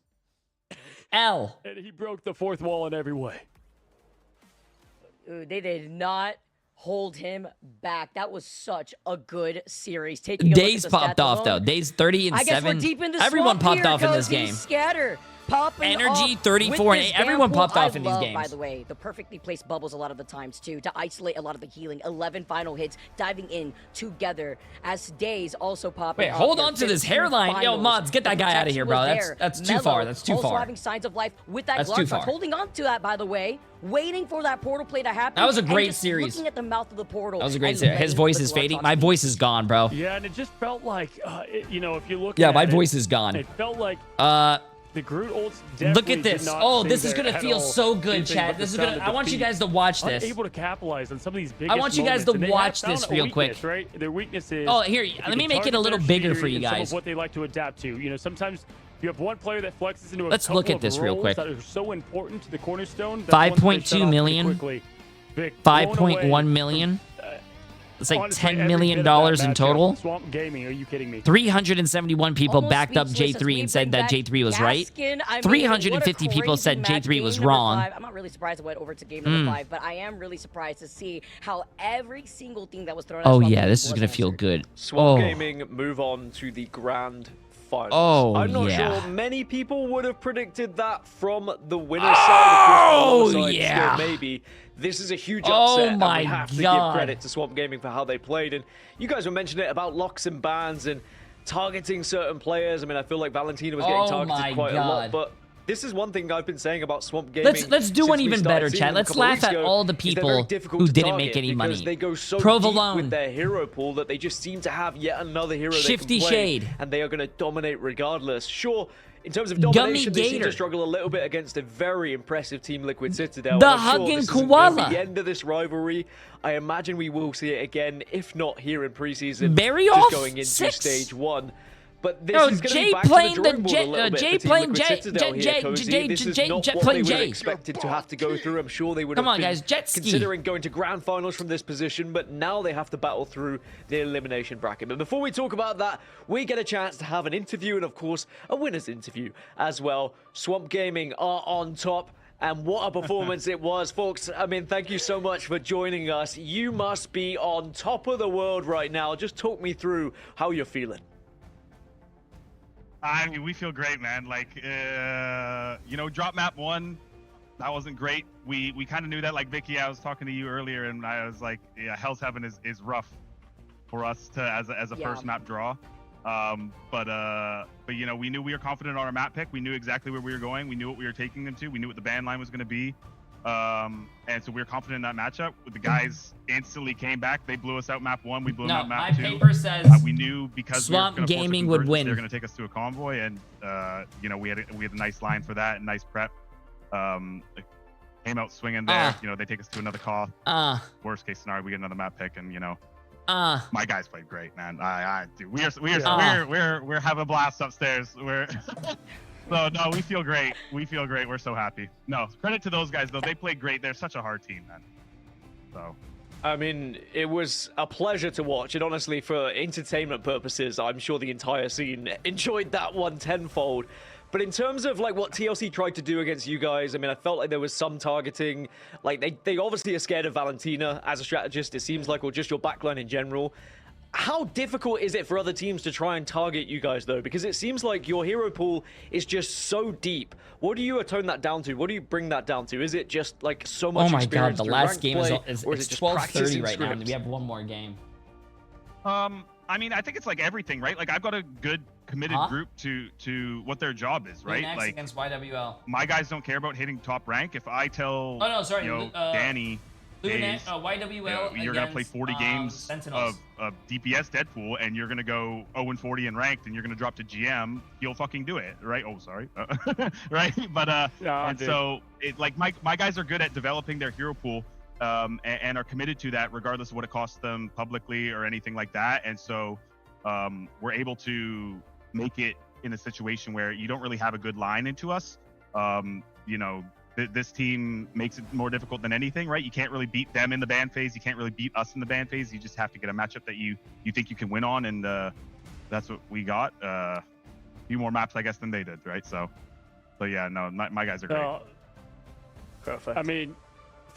[SPEAKER 3] L.
[SPEAKER 8] And he broke the 4th wall in every way.
[SPEAKER 22] They did not hold him back. That was such a good series. Taking a look
[SPEAKER 3] Days
[SPEAKER 22] at the
[SPEAKER 3] popped
[SPEAKER 22] stats
[SPEAKER 3] off, though.
[SPEAKER 22] alone,
[SPEAKER 3] Days 30 and
[SPEAKER 22] I guess
[SPEAKER 3] 7.
[SPEAKER 22] we're deep in the
[SPEAKER 3] Everyone
[SPEAKER 22] swamp
[SPEAKER 3] popped
[SPEAKER 22] here,
[SPEAKER 3] off in this
[SPEAKER 22] Cozy.
[SPEAKER 3] game.
[SPEAKER 22] Scatter. Popping
[SPEAKER 3] Energy,
[SPEAKER 22] off
[SPEAKER 3] 34
[SPEAKER 22] with
[SPEAKER 3] and
[SPEAKER 22] this
[SPEAKER 3] 8. Everyone
[SPEAKER 22] damn
[SPEAKER 3] popped
[SPEAKER 22] pool.
[SPEAKER 3] off in these
[SPEAKER 22] I love,
[SPEAKER 3] games.
[SPEAKER 22] by the way, the perfectly placed bubbles a lot of the times, too, to isolate a lot of the healing. 11 final hits, diving in together as Days also popping
[SPEAKER 3] Wait,
[SPEAKER 22] off
[SPEAKER 3] hold
[SPEAKER 22] their
[SPEAKER 3] on to this
[SPEAKER 22] 15
[SPEAKER 3] hairline. Yo,
[SPEAKER 22] finals.
[SPEAKER 3] mods, get that
[SPEAKER 22] The
[SPEAKER 3] guy out of here, bro.
[SPEAKER 22] protection was
[SPEAKER 3] That's
[SPEAKER 22] there.
[SPEAKER 3] too far.
[SPEAKER 22] Mellow
[SPEAKER 3] That's too
[SPEAKER 22] also
[SPEAKER 3] far.
[SPEAKER 22] having signs of life with that
[SPEAKER 3] That's
[SPEAKER 22] Glark
[SPEAKER 3] too
[SPEAKER 22] touch.
[SPEAKER 3] far.
[SPEAKER 22] Holding on to that, by the way, waiting for that portal play to happen.
[SPEAKER 3] That was a
[SPEAKER 22] and
[SPEAKER 3] great
[SPEAKER 22] just
[SPEAKER 3] series.
[SPEAKER 22] Looking at the mouth of the portal.
[SPEAKER 3] That was a great
[SPEAKER 22] and
[SPEAKER 3] series. His
[SPEAKER 22] letting
[SPEAKER 3] voice
[SPEAKER 22] the
[SPEAKER 3] is
[SPEAKER 22] Glark
[SPEAKER 3] fading.
[SPEAKER 22] touch
[SPEAKER 3] My voice is gone, bro.
[SPEAKER 8] Yeah, and it just felt like, you know, if you look
[SPEAKER 3] Yeah,
[SPEAKER 8] at
[SPEAKER 3] my
[SPEAKER 8] it,
[SPEAKER 3] voice is gone.
[SPEAKER 8] It felt like the Groot ults
[SPEAKER 3] look at
[SPEAKER 8] definitely
[SPEAKER 3] this.
[SPEAKER 8] did not
[SPEAKER 3] Oh,
[SPEAKER 8] stay
[SPEAKER 3] this is
[SPEAKER 8] there
[SPEAKER 3] gonna
[SPEAKER 8] at
[SPEAKER 3] feel
[SPEAKER 8] all.
[SPEAKER 3] so good,
[SPEAKER 8] Anything
[SPEAKER 3] Chad.
[SPEAKER 8] but
[SPEAKER 3] This is
[SPEAKER 8] the
[SPEAKER 3] gonna.
[SPEAKER 8] sound
[SPEAKER 3] I
[SPEAKER 8] of
[SPEAKER 3] want you
[SPEAKER 8] defeat.
[SPEAKER 3] guys to watch this.
[SPEAKER 8] Unable to capitalize on some of these biggest
[SPEAKER 3] I want you guys
[SPEAKER 8] moments,
[SPEAKER 3] to
[SPEAKER 8] and they
[SPEAKER 3] watch
[SPEAKER 8] have
[SPEAKER 3] this
[SPEAKER 8] found a
[SPEAKER 3] real quick.
[SPEAKER 8] weakness, right? Their weakness is.
[SPEAKER 3] Oh, here,
[SPEAKER 8] if you
[SPEAKER 3] let me
[SPEAKER 8] can
[SPEAKER 3] make it a
[SPEAKER 8] target
[SPEAKER 3] little
[SPEAKER 8] their
[SPEAKER 3] bigger
[SPEAKER 8] shooter
[SPEAKER 3] for you
[SPEAKER 8] and some
[SPEAKER 3] guys.
[SPEAKER 8] of what they like to adapt to. You know, sometimes you have one player that flexes into a
[SPEAKER 3] Let's
[SPEAKER 8] couple
[SPEAKER 3] look at
[SPEAKER 8] of
[SPEAKER 3] this real
[SPEAKER 8] roles
[SPEAKER 3] quick.
[SPEAKER 8] that are so important to the cornerstone. That's ones they shut
[SPEAKER 3] 5.2
[SPEAKER 8] off
[SPEAKER 3] million.
[SPEAKER 8] pretty quickly. Vic, blown away
[SPEAKER 3] 5.1 million. It's like
[SPEAKER 8] honestly,
[SPEAKER 3] $10
[SPEAKER 8] every
[SPEAKER 3] million
[SPEAKER 8] bit of that
[SPEAKER 3] in
[SPEAKER 8] matchup.
[SPEAKER 3] total.
[SPEAKER 8] Swamp Gaming, are you kidding me?
[SPEAKER 3] 371 people
[SPEAKER 22] Almost
[SPEAKER 3] backed up
[SPEAKER 22] speechless as
[SPEAKER 3] J3
[SPEAKER 22] we
[SPEAKER 3] and said
[SPEAKER 22] bring
[SPEAKER 3] that
[SPEAKER 22] back
[SPEAKER 3] J3 was right.
[SPEAKER 22] Gaskin. I mean,
[SPEAKER 3] 350
[SPEAKER 22] what a
[SPEAKER 3] people said
[SPEAKER 22] crazy match.
[SPEAKER 3] J3 was
[SPEAKER 22] Game number
[SPEAKER 3] wrong.
[SPEAKER 22] 5. I'm not really surprised it went over to game number 5, but I am really surprised to see how every single thing that was thrown at
[SPEAKER 3] Oh
[SPEAKER 22] Swamp
[SPEAKER 3] yeah,
[SPEAKER 22] Gaming
[SPEAKER 3] this is
[SPEAKER 22] was
[SPEAKER 3] gonna feel
[SPEAKER 22] answered.
[SPEAKER 3] good.
[SPEAKER 9] Swamp
[SPEAKER 3] Oh.
[SPEAKER 9] Gaming move on to the grand finals.
[SPEAKER 3] Oh,
[SPEAKER 9] I'm not
[SPEAKER 3] yeah.
[SPEAKER 9] sure many people would have predicted that from the winner's side. Of course, from the other side,
[SPEAKER 3] yeah.
[SPEAKER 9] still maybe. This is a huge
[SPEAKER 3] Oh
[SPEAKER 9] upset,
[SPEAKER 3] my
[SPEAKER 9] and we have to
[SPEAKER 3] God.
[SPEAKER 9] give credit to Swamp Gaming for how they played. And you guys were mentioning it about locks and bans and targeting certain players. I mean, I feel like Valentina was getting
[SPEAKER 3] Oh
[SPEAKER 9] targeted
[SPEAKER 3] my
[SPEAKER 9] quite a lot,
[SPEAKER 3] God.
[SPEAKER 9] but this is one thing I've been saying about Swamp Gaming.
[SPEAKER 3] Let's do
[SPEAKER 9] since
[SPEAKER 3] one
[SPEAKER 9] we
[SPEAKER 3] even
[SPEAKER 9] started
[SPEAKER 3] better,
[SPEAKER 9] seeing
[SPEAKER 3] Chad.
[SPEAKER 9] them a
[SPEAKER 3] Let's
[SPEAKER 9] couple of
[SPEAKER 3] laugh
[SPEAKER 9] weeks
[SPEAKER 3] at
[SPEAKER 9] ago,
[SPEAKER 3] all the
[SPEAKER 9] is they're
[SPEAKER 3] people
[SPEAKER 9] very difficult
[SPEAKER 3] who
[SPEAKER 9] to
[SPEAKER 3] didn't
[SPEAKER 9] target
[SPEAKER 3] make any
[SPEAKER 9] because
[SPEAKER 3] money.
[SPEAKER 9] they go so
[SPEAKER 3] Provolone.
[SPEAKER 9] deep with their hero pool that they just seem to have yet another hero
[SPEAKER 3] Shifty
[SPEAKER 9] they can play,
[SPEAKER 3] Shade.
[SPEAKER 9] and they are going to dominate regardless. Sure, in terms of
[SPEAKER 3] Gummy
[SPEAKER 9] domination, they seem
[SPEAKER 3] Gator.
[SPEAKER 9] to struggle a little bit against a very impressive Team Liquid Citadel.
[SPEAKER 3] The
[SPEAKER 9] And I'm sure
[SPEAKER 3] Hugging
[SPEAKER 9] this isn't gonna be
[SPEAKER 3] Koala.
[SPEAKER 9] the end of this rivalry. I imagine we will see it again, if not here in preseason.
[SPEAKER 3] Very
[SPEAKER 9] just
[SPEAKER 3] off
[SPEAKER 9] going into
[SPEAKER 3] 6.
[SPEAKER 9] stage 1. But this
[SPEAKER 3] Yo,
[SPEAKER 9] is going to
[SPEAKER 3] Jay
[SPEAKER 9] be back
[SPEAKER 3] playing
[SPEAKER 9] to
[SPEAKER 3] the
[SPEAKER 9] the drawing board a little bit
[SPEAKER 3] Jay
[SPEAKER 9] for Team
[SPEAKER 3] playing
[SPEAKER 9] Liquid
[SPEAKER 3] Jay-
[SPEAKER 9] Citadel
[SPEAKER 3] Jay-
[SPEAKER 9] here,
[SPEAKER 3] Jay-
[SPEAKER 9] Cozy.
[SPEAKER 3] Jay-
[SPEAKER 9] This is
[SPEAKER 3] Jay-
[SPEAKER 9] not
[SPEAKER 3] Jay
[SPEAKER 9] what
[SPEAKER 3] playing
[SPEAKER 9] they would have
[SPEAKER 3] Jay.
[SPEAKER 9] expected to have to go through. I'm sure they would
[SPEAKER 3] Come
[SPEAKER 9] have
[SPEAKER 3] on,
[SPEAKER 9] been
[SPEAKER 3] guys, jet ski.
[SPEAKER 9] considering going to grand finals from this position, but now they have to battle through the elimination bracket. But before we talk about that, we get a chance to have an interview and, of course, a winner's interview as well. Swamp Gaming are on top. And what a performance it was, folks. I mean, thank you so much for joining us. You must be on top of the world right now. Just talk me through how you're feeling.
[SPEAKER 2] I mean, we feel great, man. Like, you know, drop map 1, that wasn't great. We kind of knew that. Like, Vicky, I was talking to you earlier, and I was like, yeah, Hell's Heaven is rough for us to as a first map draw. But you know, we knew we were confident on our map pick. We knew exactly where we were going. We knew what we were taking them to. We knew what the ban line was going to be. And so we were confident in that matchup. The guys instantly came back. They blew us out map 1. We blew them out map 2.
[SPEAKER 3] My paper says
[SPEAKER 2] we knew because
[SPEAKER 3] Swamp
[SPEAKER 2] we were gonna
[SPEAKER 3] Gaming
[SPEAKER 2] force a
[SPEAKER 3] would
[SPEAKER 2] convergence,
[SPEAKER 3] win.
[SPEAKER 2] They were going to take us to a convoy, and you know, we had a nice line for that and nice prep. Came out swinging there. You know, they take us to another call. Worst case scenario, we get another map pick, and you know, my guys played great, man. Dude, we're having a blast upstairs. So no, we feel great. We feel great. We're so happy. No, credit to those guys though. They played great. They're such a hard team, man. So.
[SPEAKER 9] I mean, it was a pleasure to watch, and honestly, for entertainment purposes, I'm sure the entire scene enjoyed that one tenfold. But in terms of like what TLC tried to do against you guys, I mean, I felt like there was some targeting. Like they obviously are scared of Valentina as a strategist, it seems like, or just your backline in general. How difficult is it for other teams to try and target you guys, though? Because it seems like your hero pool is just so deep. What do you atone that down to? What do you bring that down to? Is it just like so much experience?
[SPEAKER 3] Oh my God, the
[SPEAKER 9] through
[SPEAKER 3] last
[SPEAKER 9] ranked
[SPEAKER 3] game
[SPEAKER 9] play,
[SPEAKER 3] is
[SPEAKER 9] or
[SPEAKER 3] it's
[SPEAKER 9] it just
[SPEAKER 3] 12:30 right now, and
[SPEAKER 9] scripts?
[SPEAKER 3] we have one more game.
[SPEAKER 2] I mean, I think it's like everything, right? Like I've got a good committed group to what their job is, right?
[SPEAKER 3] Next
[SPEAKER 2] Like
[SPEAKER 3] against YWL.
[SPEAKER 2] my guys don't care about hitting top rank. If I tell,
[SPEAKER 3] Oh no, sorry,
[SPEAKER 2] you know, Danny,
[SPEAKER 3] Lunet,
[SPEAKER 2] Hayes,
[SPEAKER 3] YWL
[SPEAKER 2] you know, you're gonna play 40 games
[SPEAKER 3] Sentinels.
[SPEAKER 2] of DPS Deadpool, and you're gonna go 0-40 in ranked, and you're gonna drop to GM. He'll fucking do it, right? Oh, sorry, right? But and so it like my guys are good at developing their hero pool. And are committed to that regardless of what it costs them publicly or anything like that. And so we're able to make it in a situation where you don't really have a good line into us. You know, this team makes it more difficult than anything, right? You can't really beat them in the ban phase. You can't really beat us in the ban phase. You just have to get a matchup that you think you can win on. And that's what we got. A few more maps, I guess, than they did, right? So yeah, no, my guys are great.
[SPEAKER 8] Perfect. I mean,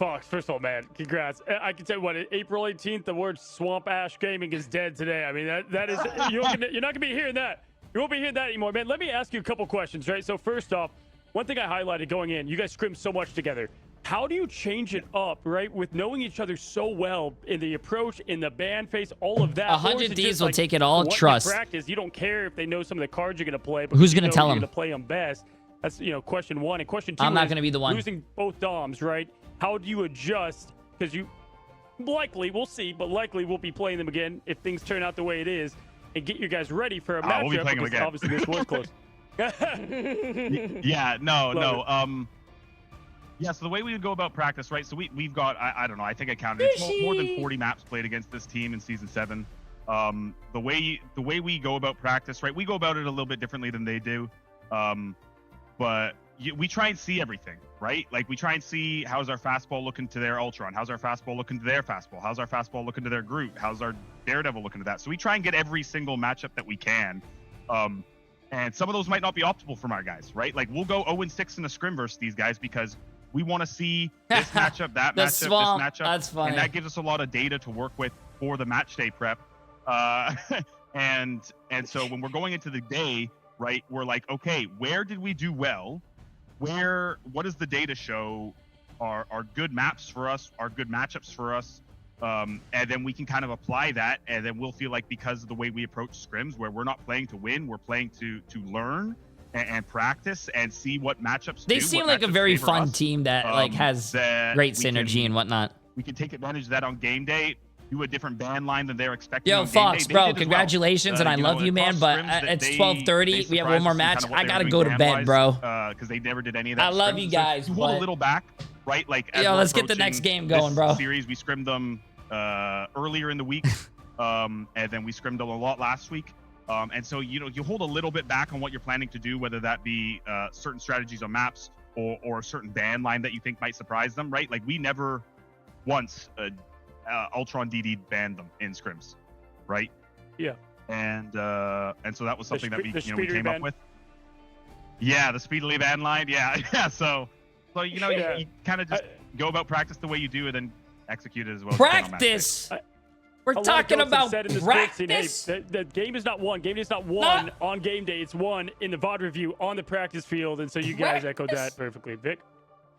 [SPEAKER 8] Fox, first of all, man, congrats. I can tell you what, April 18th, the word Swamp Ash Gaming is dead today. I mean, that is, you're not going to be hearing that. You won't be hearing that anymore, man. Let me ask you a couple questions, right? So first off, one thing I highlighted going in, you guys scrim so much together. How do you change it up, right, with knowing each other so well in the approach, in the ban phase, all of that?
[SPEAKER 3] 100 Ds will take it all. Trust.
[SPEAKER 8] You practice, you don't care if they know some of the cards you're going to play, but
[SPEAKER 3] who's going to tell them?
[SPEAKER 8] You're going to play them best. That's, question one. And question two,
[SPEAKER 3] I'm not going to be the one.
[SPEAKER 8] Losing both DOMs, right? How do you adjust? Because you likely, we'll see, but likely we'll be playing them again if things turn out the way it is, and get you guys ready for a matchup.
[SPEAKER 2] We'll be playing them again.
[SPEAKER 8] Obviously, this was close.
[SPEAKER 2] Yeah, no. Yeah, so the way we would go about practice, right? So we've got, I don't know, I think I counted, it's more than 40 maps played against this team in Season 7. The way we go about practice, right? We go about it a little bit differently than they do. But we try and see everything, right? Like, we try and see how's our fastball looking to their Ultron? How's our fastball looking to their fastball? How's our fastball looking to their Groot? How's our Daredevil looking to that? So we try and get every single matchup that we can. And some of those might not be optimal from our guys, right? Like, we'll go 0-6 in the scrim versus these guys because we want to see this matchup, that matchup,
[SPEAKER 3] Swamp.
[SPEAKER 2] this matchup.
[SPEAKER 3] That's funny.
[SPEAKER 2] And that gives us a lot of data to work with for the match day prep. And so when we're going into the day, right, we're like, okay, where did we do well? What does the data show are good maps for us, are good matchups for us? And then we can kind of apply that, and then we'll feel like, because of the way we approach scrims, where we're not playing to win, we're playing to learn and practice and see what matchups
[SPEAKER 3] They seem like a very fun team that has great synergy and whatnot.
[SPEAKER 2] We can take advantage of that on game day, do a different ban line than they're expecting.
[SPEAKER 3] Yo, Fox, bro, congratulations, and I love you, man, but it's 12:30. We have one more match. I gotta go to bed, bro.
[SPEAKER 2] Because they never did any of that.
[SPEAKER 3] I love you guys.
[SPEAKER 2] You hold a little back, right? Like,
[SPEAKER 3] yo, let's get the next game going, bro.
[SPEAKER 2] Series, we scrimmed them earlier in the week, and then we scrimmed them a lot last week. And so, you hold a little bit back on what you're planning to do, whether that be certain strategies on maps or a certain ban line that you think might surprise them, right? Like, we never once Ultron DD banned them in scrims, right?
[SPEAKER 8] Yeah.
[SPEAKER 2] And so that was something that we came up with. Yeah, the speedily ban line. Yeah, yeah. So you kind of just go about practice the way you do, and then execute it as well.
[SPEAKER 3] Practice. We're talking about practice.
[SPEAKER 8] Hey, the game is not won. Game day is not won on game day. It's won in the VOD review on the practice field, and so you guys echoed that perfectly, Vic.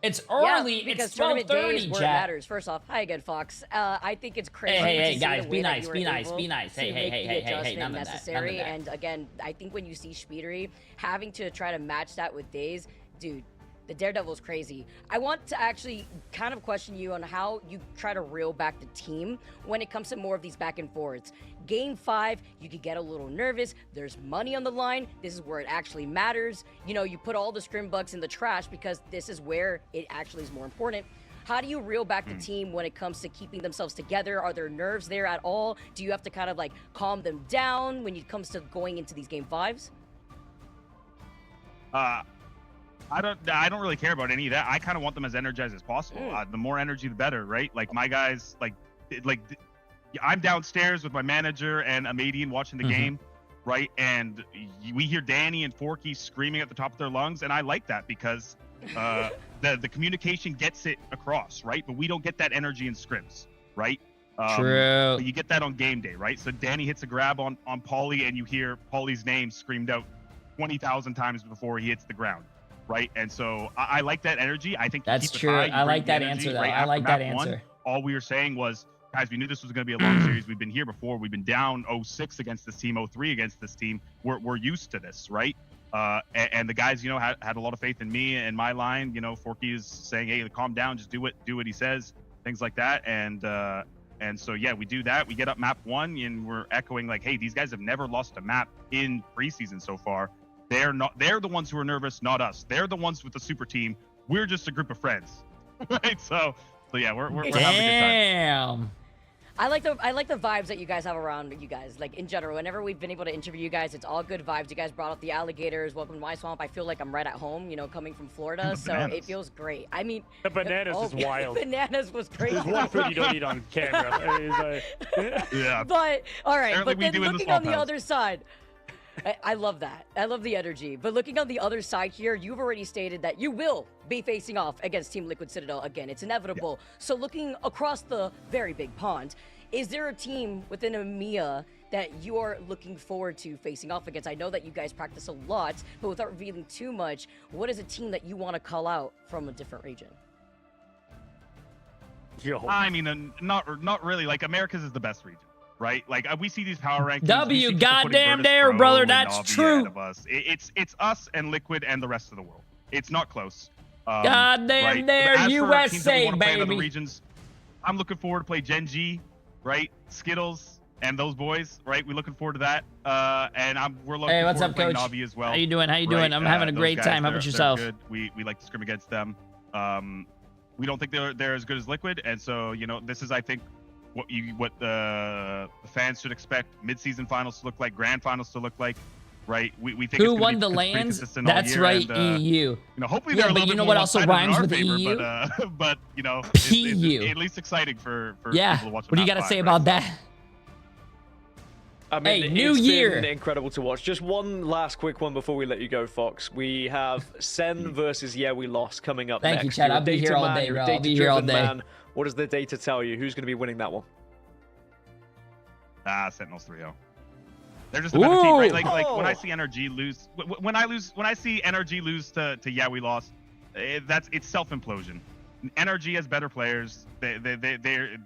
[SPEAKER 3] It's early.
[SPEAKER 22] Because
[SPEAKER 3] it's
[SPEAKER 22] tournament day is
[SPEAKER 3] 12:30,
[SPEAKER 22] where it matters. First off, hi again, Fox. I think it's crazy.
[SPEAKER 3] Hey, guys, be nice, be nice, be nice. Hey, none of that.
[SPEAKER 22] Necessary. And again, I think when you see Speedery having to try to match that with Days, dude, the Daredevil's crazy. I want to actually kind of question you on how you try to reel back the team when it comes to more of these back and forths. Game 5, you could get a little nervous. There's money on the line. This is where it actually matters. You put all the scrim bugs in the trash because this is where it actually is more important. How do you reel back the team when it comes to keeping themselves together? Are there nerves there at all? Do you have to kind of like calm them down when it comes to going into these Game 5s?
[SPEAKER 2] I don't really care about any of that. I kind of want them as energized as possible. The more energy, the better, right? Like, my guys, like I'm downstairs with my manager and Amadian watching the game, right? And we hear Danny and Forky screaming at the top of their lungs, and I like that because the communication gets it across, right? But we don't get that energy in scrims, right?
[SPEAKER 3] True.
[SPEAKER 2] But you get that on game day, right? So Danny hits a grab on Paulie, and you hear Paulie's name screamed out 20,000 times before he hits the ground. Right, and so I like that energy. I think
[SPEAKER 3] that's true. I like that answer, though. I like that answer.
[SPEAKER 2] All we were saying was, guys, we knew this was going to be a long series. We've been here before. We've been down 0-6 against this team, 0-3 against this team. We're used to this, right? And the guys, had a lot of faith in me and my line. Forky is saying, hey, calm down, just do what he says, things like that. And so, yeah, we do that. We get up map 1, and we're echoing like, hey, these guys have never lost a map in preseason so far. They're the ones who are nervous, not us. They're the ones with the super team. We're just a group of friends, right? So yeah, we're having a good time.
[SPEAKER 22] I like the vibes that you guys have around you guys. Like, in general, whenever we've been able to interview you guys, it's all good vibes. You guys brought up the alligators. Welcome to my swamp. I feel like I'm right at home, coming from Florida. So it feels great. I mean,
[SPEAKER 8] the bananas is wild.
[SPEAKER 22] Bananas was crazy.
[SPEAKER 8] There's one food you don't eat on camera.
[SPEAKER 2] Yeah.
[SPEAKER 22] But all right.
[SPEAKER 2] Apparently
[SPEAKER 22] but then looking on the other side. I love that. I love the energy. But looking on the other side here, you've already stated that you will be facing off against Team Liquid Citadel again. It's inevitable. Yeah. So looking across the very big pond, is there a team within EMEA that you're looking forward to facing off against? I know that you guys practice a lot, but without revealing too much, what is a team that you want to call out from a different region?
[SPEAKER 2] I mean, not really. Like, America's is the best region, right? Like, we see these power rankings.
[SPEAKER 3] W goddamn dare, brother. That's true.
[SPEAKER 2] It's us and Liquid and the rest of the world. It's not close.
[SPEAKER 3] Goddamn dare, USA, baby.
[SPEAKER 2] Regions, I'm looking forward to play Gen G, right? Skittles and those boys, right? We're looking forward to that. And we're looking
[SPEAKER 3] hey, what's
[SPEAKER 2] forward
[SPEAKER 3] up,
[SPEAKER 2] to
[SPEAKER 3] Coach?
[SPEAKER 2] Navi as well.
[SPEAKER 3] How you doing? How you doing? I'm having a great time. How about yourself?
[SPEAKER 2] Good. We like to scrim against them. We don't think they're as good as Liquid, and so this is, I think, what the fans should expect mid-season finals to look like, grand finals to look like, right? We think
[SPEAKER 3] who won the lands? That's right, and, EU.
[SPEAKER 2] Hopefully,
[SPEAKER 3] yeah, but you know what also rhymes with favor, EU?
[SPEAKER 2] But
[SPEAKER 3] PU.
[SPEAKER 2] It's at least exciting for
[SPEAKER 3] yeah.
[SPEAKER 2] people to watch.
[SPEAKER 3] What do you got to say about that?
[SPEAKER 9] I mean,
[SPEAKER 3] hey, new year!
[SPEAKER 9] Been incredible to watch. Just one last quick one before we let you go, Fox. We have Sen versus Yeah We Lost coming up next.
[SPEAKER 3] Thank you, Chad. I'll be here all day, bro. I'll be here all day.
[SPEAKER 9] Man. What does the data tell you? Who's going to be winning that one?
[SPEAKER 2] Sentinels 3-0. They're just a better team, right? Like when I see NRG lose, when I see NRG lose to Yeah We Lost, it's self-implosion. NRG has better players. They're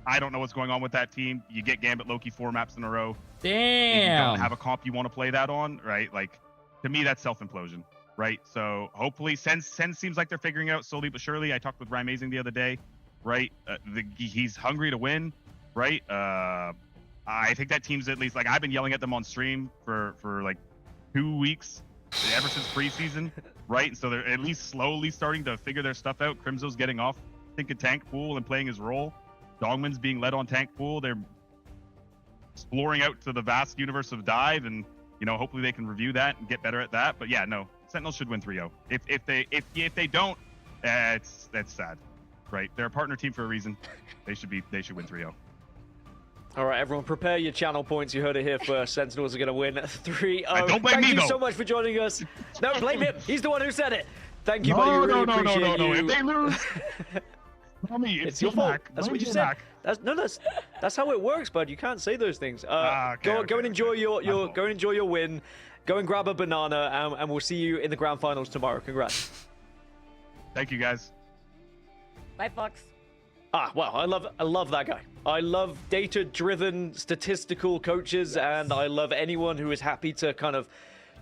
[SPEAKER 2] I don't know what's going on with that team. You get Gambit Loki 4 maps in a row.
[SPEAKER 3] Damn.
[SPEAKER 2] You don't have a comp you want to play that on, right? Like, to me, that's self-implosion, right? So hopefully, Sen seems like they're figuring it out slowly but surely. I talked with Ryan Amazing the other day, right? He's hungry to win, right? I think that team's at least, like, I've been yelling at them on stream for like 2 weeks, ever since preseason, right? So they're at least slowly starting to figure their stuff out. Crimso's getting off, I think, a tank pool and playing his role. Dogman's being led on tank pool. They're exploring out to the vast universe of dive, and hopefully they can review that and get better at that. But yeah, no, Sentinels should win 3-0. If they don't, that's sad, right? They're a partner team for a reason. They should win 3-0.
[SPEAKER 9] All right, everyone, prepare your channel points. You heard it here first. Sentinels are going to win 3-0.
[SPEAKER 2] Don't blame me,
[SPEAKER 9] Thank you
[SPEAKER 2] though.
[SPEAKER 9] so much for joining us. No, blame him. He's the one who said it. Thank you, buddy. We really appreciate you.
[SPEAKER 2] If they lose. Mommy,
[SPEAKER 9] it's your fault. That's what you said. That's how it works, bud. You can't say those things. Go and enjoy your win. Go and grab a banana, and we'll see you in the grand finals tomorrow. Congrats.
[SPEAKER 2] Thank you, guys.
[SPEAKER 22] Bye, Fox.
[SPEAKER 9] Well, I love that guy. I love data-driven, statistical coaches, and I love anyone who is happy to kind of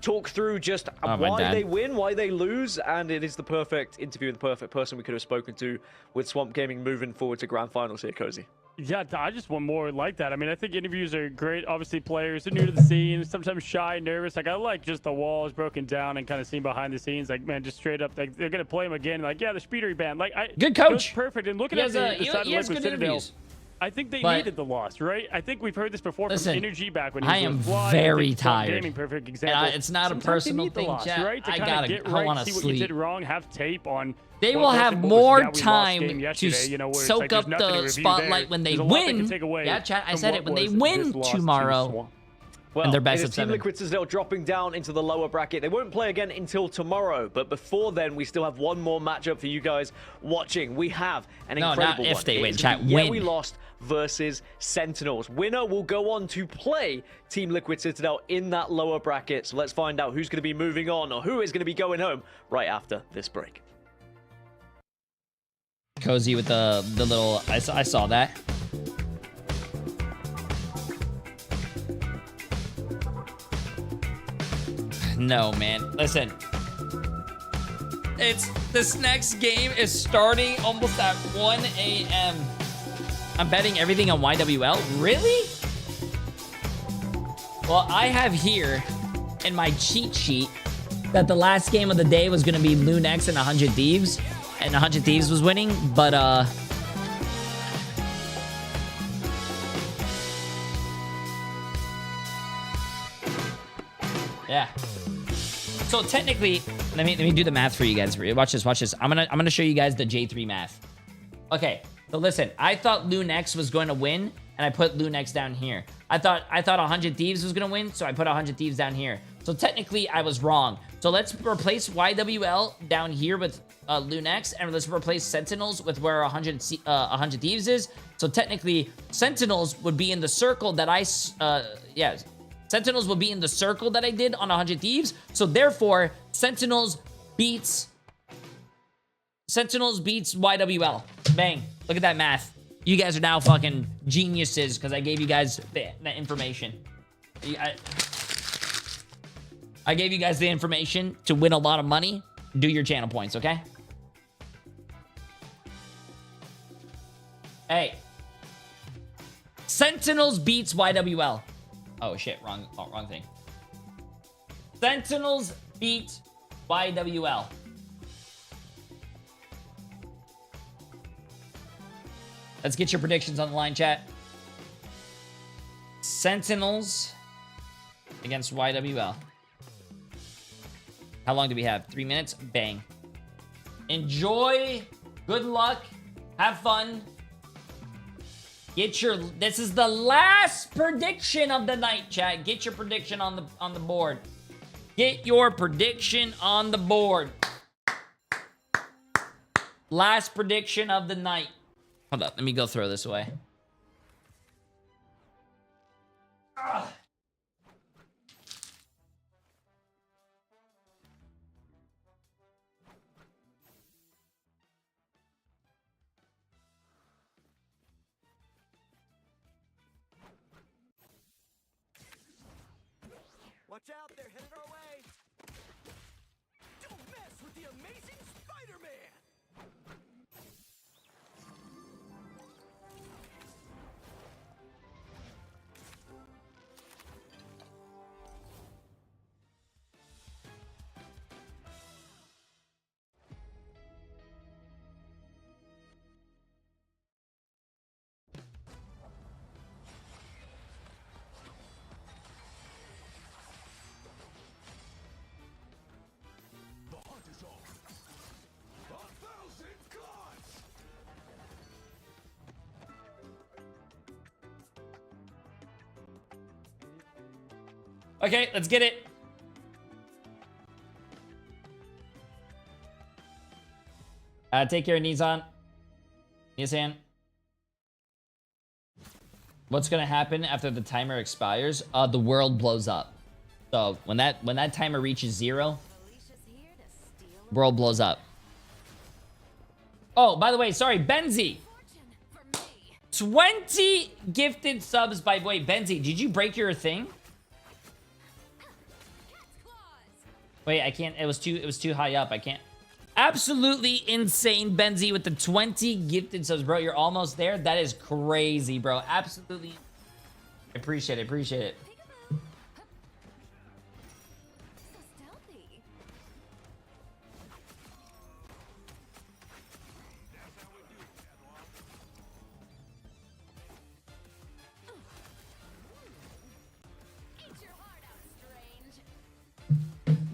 [SPEAKER 9] talk through just why they win, why they lose, and it is the perfect interview and the perfect person we could have spoken to with Swamp Gaming moving forward to grand finals here, Cozy.
[SPEAKER 8] Yeah, I just want more like that. I mean, I think interviews are great. Obviously, players are new to the scene, sometimes shy, nervous. Like, I like just the walls broken down and kind of seeing behind the scenes. Like, man, just straight up, like, they're gonna play him again. Like, yeah, the Speedery band. Like,
[SPEAKER 3] good coach.
[SPEAKER 8] Perfect. And looking at the side of Liquid Citadel, I think they needed the loss, right? I think we've heard this before from Energy back when he was
[SPEAKER 3] I am
[SPEAKER 8] Fly.
[SPEAKER 3] very tired.
[SPEAKER 8] Gaming, perfect example.
[SPEAKER 3] It's not a personal thing,
[SPEAKER 8] loss,
[SPEAKER 3] chat.
[SPEAKER 8] right? To
[SPEAKER 3] I
[SPEAKER 8] kind of get right,
[SPEAKER 3] want to
[SPEAKER 8] see
[SPEAKER 3] sleep.
[SPEAKER 8] what you did wrong, have tape on.
[SPEAKER 3] They will have more time to soak up the spotlight when they win. Yeah, chat, I said it. When they win tomorrow.
[SPEAKER 9] Well,
[SPEAKER 3] and their best
[SPEAKER 9] it
[SPEAKER 3] of
[SPEAKER 9] is Team
[SPEAKER 3] 7.
[SPEAKER 9] Liquid Citadel dropping down into the lower bracket. They won't play again until tomorrow, but before then, we still have one more matchup for you guys watching. We have an incredible
[SPEAKER 3] not if
[SPEAKER 9] one.
[SPEAKER 3] they win, chat.
[SPEAKER 9] Yeah,
[SPEAKER 3] win.
[SPEAKER 9] We Lost versus Sentinels. Winner will go on to play Team Liquid Citadel in that lower bracket. So let's find out who's going to be moving on or who is going to be going home right after this break.
[SPEAKER 3] Cozy with the little... I saw that. No, man. Listen. This next game is starting almost at 1 a.m. I'm betting everything on YWL. Really? Well, I have here in my cheat sheet that the last game of the day was going to be Lunex and 100 Thieves. And 100 Thieves was winning, but yeah. So technically, let me do the math for you guys. Watch this. I'm gonna show you guys the J3 math. Okay, so listen, I thought Lunex was going to win and I put Lunex down here. I thought 100 Thieves was gonna win, so I put 100 Thieves down here. So technically, I was wrong. So let's replace YWL down here with Lunex, and let's replace Sentinels with where 100 Thieves is. So technically, Sentinels would be in the circle that Sentinels will be in the circle that I did on 100 Thieves. So therefore, Sentinels beats YWL. Bang. Look at that math. You guys are now fucking geniuses because I gave you guys the information. I gave you guys the information to win a lot of money. Do your channel points, okay? Hey. Sentinels beats YWL. Oh shit, wrong thing. Sentinels beat YWL. Let's get your predictions on the line, chat. Sentinels against YWL. How long do we have? 3 minutes? Bang. Enjoy. Good luck. Have fun. This is the last prediction of the night, chat. Get your prediction on the board. Get your prediction on the board. Last prediction of the night. Hold up, let me go throw this away. Ugh.
[SPEAKER 5] Watch out, they're headed our way. Don't mess with the amazing Spider-Man.
[SPEAKER 3] Okay, let's get it. Take care, Nizan. Nizan. What's gonna happen after the timer expires? The world blows up. So when that timer reaches 0, world blows up. Oh, by the way, sorry, Benzi. 20 gifted subs by wait, Benzi, did you break your thing? Wait, I can't. It was too high up. I can't. Absolutely insane, Benzi, with the 20 gifted subs, bro. You're almost there. That is crazy, bro. Absolutely. Appreciate it. Appreciate it.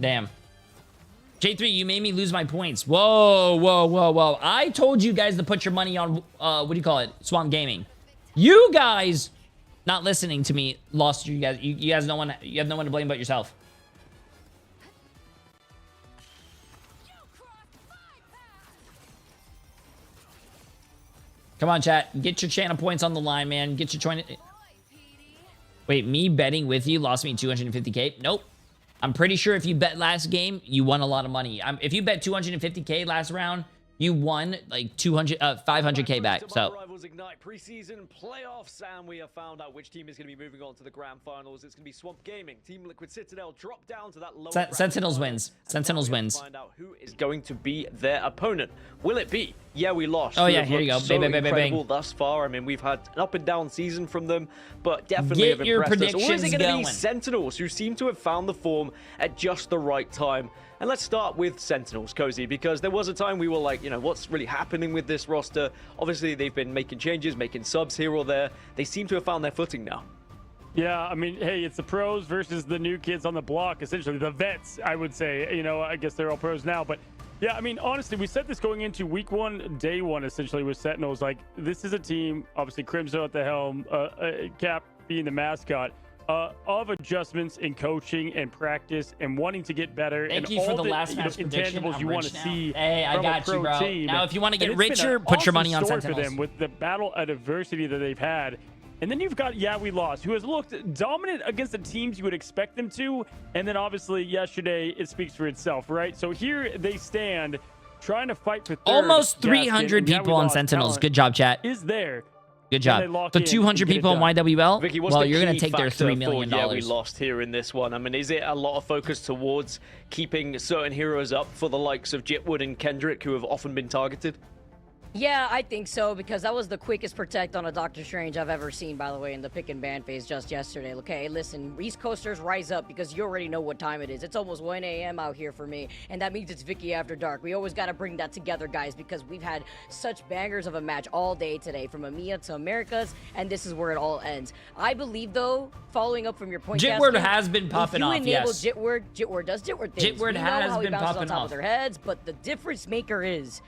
[SPEAKER 3] Damn. Jay3, you made me lose my points. Whoa, whoa, whoa, whoa. I told you guys to put your money on, what do you call it? Swamp Gaming. You guys, not listening to me, lost you guys. You guys you have no one to blame but yourself. Come on, chat. Get your channel points on the line, man. Get your join. Wait, me betting with you lost me 250K? Nope. I'm pretty sure if you bet last game, you won a lot of money. If you bet 250K last round, you won like 500K back. So
[SPEAKER 9] Rivals Ignite preseason playoffs, and we have found out which team is going to be moving on to the grand finals. It's going to be Swamp Gaming. Team Liquid Citadel drop down to that lower.
[SPEAKER 3] Sentinels wins. Sentinels wins.
[SPEAKER 9] Find out who is going to be their opponent. Will it be? Yeah, we lost.
[SPEAKER 3] Oh yeah, here you go.
[SPEAKER 9] So
[SPEAKER 3] bang, bang,
[SPEAKER 9] incredible thus far. I mean, we've had an up and down season from them, but definitely have impressed us. Or is it going to be Sentinels, who seem to have found the form at just the right time? And let's start with Sentinels, Cozy, because there was a time we were like, you know, what's really happening with this roster? Obviously, they've been making changes, making subs here or there. They seem to have found their footing now.
[SPEAKER 8] Yeah, I mean, hey, it's the pros versus the new kids on the block, essentially. The vets, I would say. You know, I guess they're all pros now, but Yeah, I mean, honestly, we said this going into week 1, day 1, essentially, with Sentinels. Like, this is a team, obviously, Crimson at the helm, Cap being the mascot, of adjustments in coaching and practice and wanting to get better.
[SPEAKER 3] Thank
[SPEAKER 8] and
[SPEAKER 3] you for
[SPEAKER 8] all
[SPEAKER 3] the last match prediction.
[SPEAKER 8] intangibles you want to see.
[SPEAKER 3] Hey, I got you, bro.
[SPEAKER 8] Team.
[SPEAKER 3] Now, if you want to get
[SPEAKER 8] And it's been
[SPEAKER 3] richer,
[SPEAKER 8] an
[SPEAKER 3] put your money
[SPEAKER 8] awesome
[SPEAKER 3] on
[SPEAKER 8] story
[SPEAKER 3] Sentinels.
[SPEAKER 8] for them with the battle of adversity that they've had. And then you've got Yeah We Lost, who has looked dominant against the teams you would expect them to. And then obviously yesterday, it speaks for itself, right? So here they stand trying to fight for third.
[SPEAKER 3] Almost 300 people on Sentinels. Good job, chat.
[SPEAKER 8] Is there.
[SPEAKER 3] Good job. The 200 people in YWL,
[SPEAKER 9] Vicky, what's
[SPEAKER 3] well,
[SPEAKER 9] the
[SPEAKER 3] you're going
[SPEAKER 9] key
[SPEAKER 3] to take their
[SPEAKER 9] factor
[SPEAKER 3] $3 million.
[SPEAKER 9] for Yeah, we lost here in this one. I mean, is it a lot of focus towards keeping certain heroes up for the likes of Jitwood and Kendrick, who have often been targeted?
[SPEAKER 22] Yeah, I think so, because that was the quickest protect on a Doctor Strange I've ever seen, by the way, in the pick and ban phase just yesterday. Okay, listen, East Coasters, rise up, because you already know what time it is. It's almost 1 a.m. out here for me, and that means it's Vicky After Dark. We always got to bring that together, guys, because we've had such bangers of a match all day today, from EMEA to Americas, and this is where it all ends. I believe, though, following up from your point,
[SPEAKER 3] Jitward
[SPEAKER 22] Gaston,
[SPEAKER 3] has been popping off,
[SPEAKER 22] if you enable
[SPEAKER 3] yes.
[SPEAKER 22] Jitward does Jitward things.
[SPEAKER 3] Jitward
[SPEAKER 22] We know
[SPEAKER 3] has
[SPEAKER 22] how he
[SPEAKER 3] been
[SPEAKER 22] bounces
[SPEAKER 3] popping
[SPEAKER 22] on top
[SPEAKER 3] off.
[SPEAKER 22] of their heads, but the difference maker is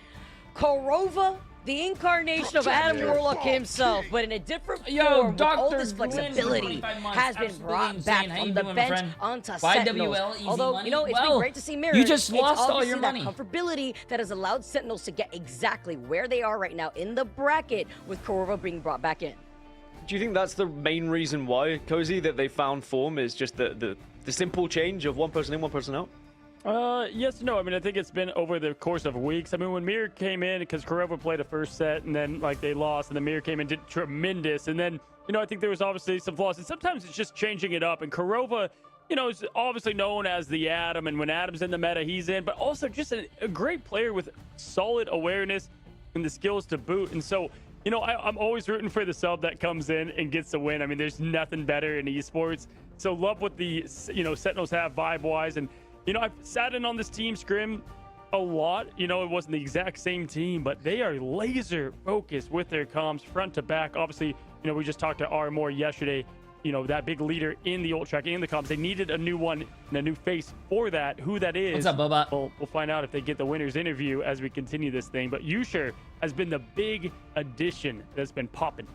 [SPEAKER 22] Korova, the incarnation of Adam Warlock himself, but in a different form, with all this flexibility, has been brought back from the bench onto Sentinels. Although, you know, it's been great to see Mirror.
[SPEAKER 3] You just lost all your money.
[SPEAKER 22] That comfortability that has allowed Sentinels to get exactly where they are right now in the bracket, with Korova being brought back in.
[SPEAKER 9] Do you think that's the main reason why, Cozy, that they found form is just the simple change of one person in, one person out?
[SPEAKER 8] Yes and no. I mean, I think it's been over the course of weeks. I mean, when Mir came in, because Korova played a first set, and then, like, they lost, and then Mir came in, did tremendous. And then, you know, I think there was obviously some flaws. And sometimes it's just changing it up. And Korova, you know, is obviously known as the Adam. And when Adam's in the meta, he's in. But also just a great player with solid awareness and the skills to boot. And so, you know, I'm always rooting for the sub that comes in and gets the win. I mean, there's nothing better in esports. So love what the, you know, Sentinels have vibe-wise. And, you know, I've sat in on this team scrim a lot. You know, it wasn't the exact same team, but they are laser focused with their comms front to back. Obviously, you know, we just talked to Armor yesterday, you know, that big leader in the ult track, in the comms. They needed a new one and a new face for that. Who that is,
[SPEAKER 3] what's up, Boba?
[SPEAKER 8] We'll find out if they get the winner's interview as we continue this thing. But Yusher has been the big addition that's been popping.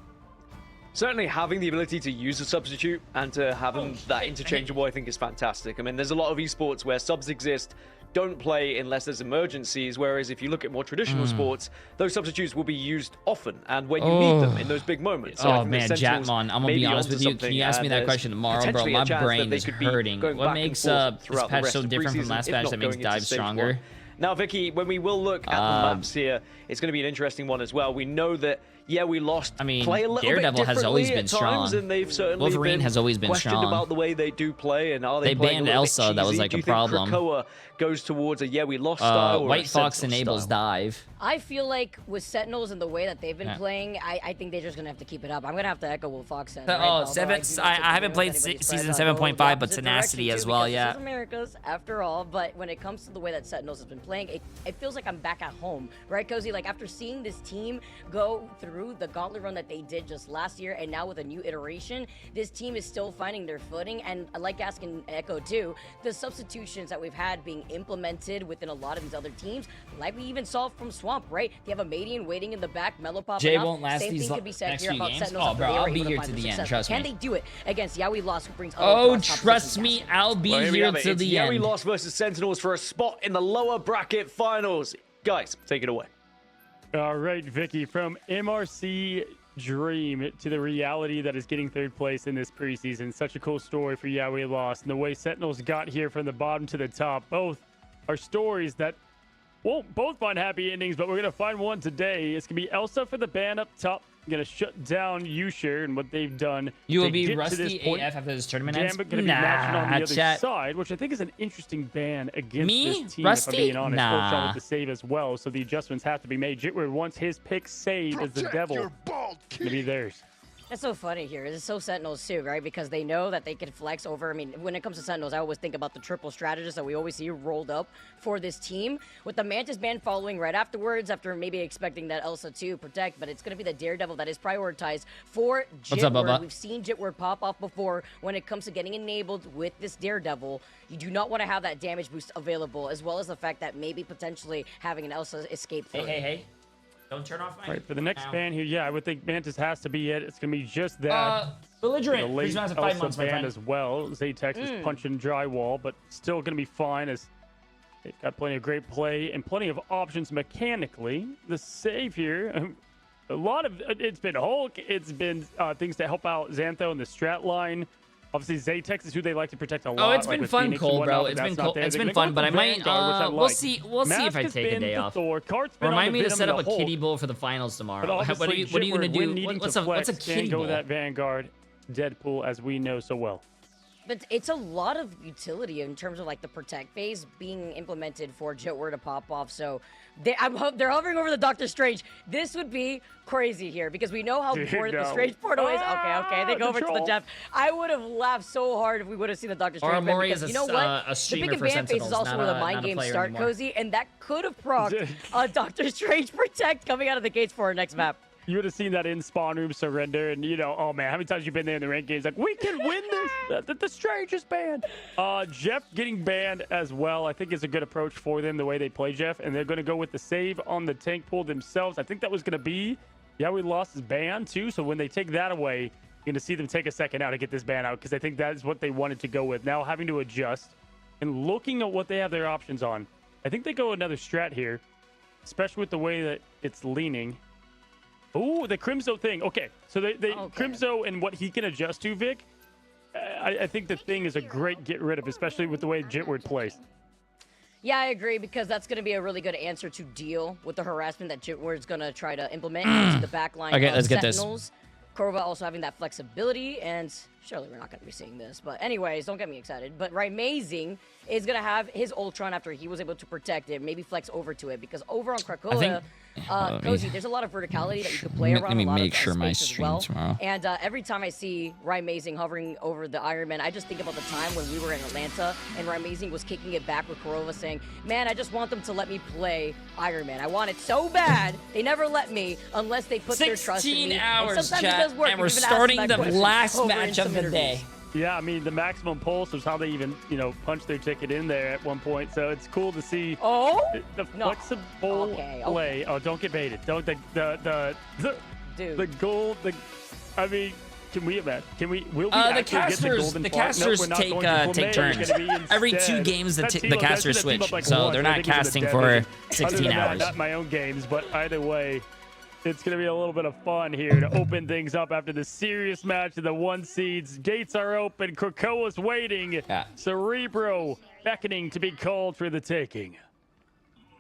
[SPEAKER 9] Certainly having the ability to use a substitute and to have them that interchangeable, I think, is fantastic. I mean, there's a lot of esports where subs exist, don't play unless there's emergencies, whereas if you look at more traditional sports, those substitutes will be used often and when you need them in those big moments. So
[SPEAKER 3] man, Jatmon, I'm gonna be honest with you. Can you ask me that question tomorrow, bro? My brain is hurting. What makes this patch so different from last patch that makes Dive stronger?
[SPEAKER 9] Now, Vicky, when we will look at the maps here, it's going to be an interesting one as well. We know that, yeah, we lost.
[SPEAKER 3] I mean,
[SPEAKER 9] play a little
[SPEAKER 3] Daredevil
[SPEAKER 9] bit
[SPEAKER 3] has always been
[SPEAKER 9] at times,
[SPEAKER 3] strong.
[SPEAKER 9] And they've certainly
[SPEAKER 3] Wolverine has always been
[SPEAKER 9] questioned
[SPEAKER 3] strong.
[SPEAKER 9] about the way they do play, and are
[SPEAKER 3] they
[SPEAKER 9] playing
[SPEAKER 3] banned
[SPEAKER 9] a little
[SPEAKER 3] Elsa?
[SPEAKER 9] bit
[SPEAKER 3] That was
[SPEAKER 9] cheesy?
[SPEAKER 3] like
[SPEAKER 9] Do
[SPEAKER 3] a
[SPEAKER 9] you think
[SPEAKER 3] problem.
[SPEAKER 9] Krakoa goes towards a we lost style, or
[SPEAKER 3] White
[SPEAKER 9] a
[SPEAKER 3] Fox
[SPEAKER 9] Sentinel
[SPEAKER 3] enables
[SPEAKER 9] style?
[SPEAKER 3] dive.
[SPEAKER 22] I feel like with Sentinels and the way that they've been playing, I think they're just going to have to keep it up. I'm going to have to echo what Fox said.
[SPEAKER 3] I haven't played season 7.5, but Tenacity as well, yeah.
[SPEAKER 22] This is America's, after all, but when it comes to the way that Sentinels has been playing, it feels like I'm back at home, right, Cozy? Like, after seeing this team go through the gauntlet run that they did just last year, and now with a new iteration, this team is still finding their footing, and like asking Echo too, the substitutions that we've had being implemented within a lot of these other teams, like we even saw from Swamp, right? They have a Median waiting in the back, Mellow popping
[SPEAKER 3] Jay
[SPEAKER 22] up.
[SPEAKER 3] won't last
[SPEAKER 22] Same
[SPEAKER 3] these
[SPEAKER 22] thing could be said
[SPEAKER 3] next
[SPEAKER 22] here
[SPEAKER 3] few
[SPEAKER 22] about
[SPEAKER 3] games.
[SPEAKER 22] Sentinels.
[SPEAKER 3] Oh, bro, I'll be here to the end, trust me.
[SPEAKER 22] Can they do it against Yeah We Lost, who brings
[SPEAKER 3] Oh, trust me, I'll be here to the
[SPEAKER 9] Yeah,
[SPEAKER 3] end.
[SPEAKER 9] we lost versus Sentinels for a spot in the lower bracket finals. Guys, take it away.
[SPEAKER 8] All right, Vicky, from MRC dream to the reality that is getting third place in this preseason. Such a cool story for Yeah We Lost. And the way Sentinels got here from the bottom to the top, both are stories that won't both find happy endings, but we're going to find one today. It's going to be Elsa for the ban up top. Going to shut down Yusher and what they've done.
[SPEAKER 3] You will
[SPEAKER 8] to
[SPEAKER 3] be
[SPEAKER 8] get to
[SPEAKER 3] rusty
[SPEAKER 8] this point.
[SPEAKER 3] AF after this tournament ends?
[SPEAKER 8] Gambit going to be matching on the other
[SPEAKER 3] chat.
[SPEAKER 8] side, which I think is an interesting ban against
[SPEAKER 3] Me?
[SPEAKER 8] this team,
[SPEAKER 3] Rusty?
[SPEAKER 8] if I'm being honest.
[SPEAKER 3] Nah.
[SPEAKER 8] Both shot with the save as well, so the adjustments have to be made. Jitward wants his pick saved as the devil. Going to be theirs.
[SPEAKER 22] That's so funny here. It's so Sentinels too, right? Because they know that they can flex over. I mean, when it comes to Sentinels, I always think about the triple strategist that we always see rolled up for this team. With the Mantis ban following right afterwards, after maybe expecting that Elsa to protect, but it's going to be the Daredevil that is prioritized for Jitward.
[SPEAKER 3] What's up, Bubba?
[SPEAKER 22] We've seen Jitward pop off before when it comes to getting enabled with this Daredevil. You do not want to have that damage boost available, as well as the fact that maybe potentially having an Elsa escape through.
[SPEAKER 3] Hey. Don't turn off my...
[SPEAKER 8] Right, for the next ban here, yeah, I would think Mantis has to be it. It's going to be just that.
[SPEAKER 3] Belligerent.
[SPEAKER 8] The late
[SPEAKER 3] Freeze rounds of
[SPEAKER 8] Elsa
[SPEAKER 3] 5 months, my
[SPEAKER 8] ban
[SPEAKER 3] friend.
[SPEAKER 8] as well. Zaytex is punching drywall, but still going to be fine as they've got plenty of great play and plenty of options mechanically. The save here, a lot of... It's been Hulk. It's been things to help out Xantho in the strat line. Obviously, Zaytex is who they like to protect a lot.
[SPEAKER 3] Oh, it's
[SPEAKER 8] like
[SPEAKER 3] been
[SPEAKER 8] with
[SPEAKER 3] fun,
[SPEAKER 8] Phoenix
[SPEAKER 3] Cole,
[SPEAKER 8] and
[SPEAKER 3] bro.
[SPEAKER 8] whatnot,
[SPEAKER 3] It's
[SPEAKER 8] but
[SPEAKER 3] been
[SPEAKER 8] that's not
[SPEAKER 3] cool.
[SPEAKER 8] there.
[SPEAKER 3] It's
[SPEAKER 8] They're
[SPEAKER 3] been
[SPEAKER 8] gonna
[SPEAKER 3] fun,
[SPEAKER 8] go
[SPEAKER 3] but I
[SPEAKER 8] with
[SPEAKER 3] might.
[SPEAKER 8] Vanguard, which I
[SPEAKER 3] We'll
[SPEAKER 8] like.
[SPEAKER 3] see. We'll see if I
[SPEAKER 8] Mask
[SPEAKER 3] take
[SPEAKER 8] has
[SPEAKER 3] a day
[SPEAKER 8] been
[SPEAKER 3] off.
[SPEAKER 8] the Thor. Kart's been on
[SPEAKER 3] Remind
[SPEAKER 8] the
[SPEAKER 3] me to
[SPEAKER 8] Venom
[SPEAKER 3] set
[SPEAKER 8] and
[SPEAKER 3] up
[SPEAKER 8] the
[SPEAKER 3] a kiddie
[SPEAKER 8] Hulk.
[SPEAKER 3] bowl for the finals
[SPEAKER 8] But
[SPEAKER 3] tomorrow. What are
[SPEAKER 8] obviously,
[SPEAKER 3] you gonna
[SPEAKER 8] Jitward,
[SPEAKER 3] do?
[SPEAKER 8] when needing
[SPEAKER 3] What's
[SPEAKER 8] to
[SPEAKER 3] a
[SPEAKER 8] flex,
[SPEAKER 3] kiddie
[SPEAKER 8] can go
[SPEAKER 3] bowl?
[SPEAKER 8] with that Vanguard Deadpool, as we know so well.
[SPEAKER 22] But it's a lot of utility in terms of like the protect phase being implemented for Jitward to pop off. So they're hovering over the Doctor Strange. This would be crazy here because we know how important the Strange portal is. Okay, they go over to the Jeff. I would have laughed so hard if we would have seen the Doctor Strange.
[SPEAKER 3] Maury
[SPEAKER 22] because
[SPEAKER 3] is
[SPEAKER 22] you know what?
[SPEAKER 3] a streamer
[SPEAKER 22] the
[SPEAKER 3] for
[SPEAKER 22] big fan phase is
[SPEAKER 3] Sentinels,
[SPEAKER 22] also where the
[SPEAKER 3] not
[SPEAKER 22] mind
[SPEAKER 3] a
[SPEAKER 22] games
[SPEAKER 3] player
[SPEAKER 22] start,
[SPEAKER 3] anymore.
[SPEAKER 22] Cozy, and that could have procced Doctor Strange protect coming out of the gates for our next map.
[SPEAKER 8] You would have seen that in spawn room surrender, and you know, oh man, how many times you been there in the ranked games? Like, we can win this. The Strange is banned. Jeff getting banned as well, I think is a good approach for them the way they play Jeff, and they're going to go with the save on the tank pool themselves. I think that was going to be, yeah, we lost his ban too. So when they take that away, you're going to see them take a second out to get this ban out because I think that is what they wanted to go with. Now having to adjust and looking at what they have their options on, I think they go another strat here, especially with the way that it's leaning. Oh, the Crimzo thing. Okay, so Crimzo and what he can adjust to, Vic, I think the thing is a great get rid of, especially with the way Jitward plays.
[SPEAKER 22] Yeah, I agree, because that's going to be a really good answer to deal with the harassment that Jitward's going to try to implement into the backline
[SPEAKER 3] Okay,
[SPEAKER 22] of
[SPEAKER 3] let's get this.
[SPEAKER 22] Sentinels. Korva also having that flexibility, and surely we're not going to be seeing this. But anyways, don't get me excited. But Raimazing is going to have his Ultron after he was able to protect it, maybe flex over to it, because over on Krakoa, Cozy, there's a lot of verticality that you could play around.
[SPEAKER 3] Let me
[SPEAKER 22] a lot
[SPEAKER 3] make
[SPEAKER 22] of
[SPEAKER 3] sure my
[SPEAKER 22] space as
[SPEAKER 3] stream
[SPEAKER 22] well.
[SPEAKER 3] tomorrow.
[SPEAKER 22] And every time I see Raimazing hovering over the Iron Man, I just think about the time when we were in Atlanta and Raimazing was kicking it back with Korova saying, man, I just want them to let me play Iron Man. I want it so bad. They never let me unless they put their trust in me.
[SPEAKER 3] 16 hours,
[SPEAKER 22] and sometimes
[SPEAKER 3] chat,
[SPEAKER 22] it does work.
[SPEAKER 3] and we're
[SPEAKER 22] We've even asked
[SPEAKER 3] starting
[SPEAKER 22] that
[SPEAKER 3] the
[SPEAKER 22] question
[SPEAKER 3] last
[SPEAKER 22] over
[SPEAKER 3] match
[SPEAKER 22] in
[SPEAKER 3] of
[SPEAKER 22] some
[SPEAKER 3] the
[SPEAKER 22] interviews.
[SPEAKER 3] day.
[SPEAKER 8] Yeah, I mean, the maximum pulse was how they even, you know, punched their ticket in there at one point. So it's cool to see the flexible play. Oh, don't get baited. Don't the gold. I mean, can we imagine? Will we actually get the golden
[SPEAKER 3] the
[SPEAKER 8] flag?
[SPEAKER 3] casters
[SPEAKER 8] Nope, we're not going to.
[SPEAKER 3] take turns. Every 2 games, the casters switch,
[SPEAKER 8] like
[SPEAKER 3] so
[SPEAKER 8] once.
[SPEAKER 3] they're
[SPEAKER 8] I
[SPEAKER 3] not
[SPEAKER 8] think it was a
[SPEAKER 3] casting
[SPEAKER 8] dead
[SPEAKER 3] for
[SPEAKER 8] vision.
[SPEAKER 3] 16
[SPEAKER 8] Other than that,
[SPEAKER 3] hours.
[SPEAKER 8] not in my own games, but either way, it's going to be a little bit of fun here to open things up after the serious match of the 1 seeds. Gates are open. Krakoa's waiting. Cerebro beckoning to be called for the taking.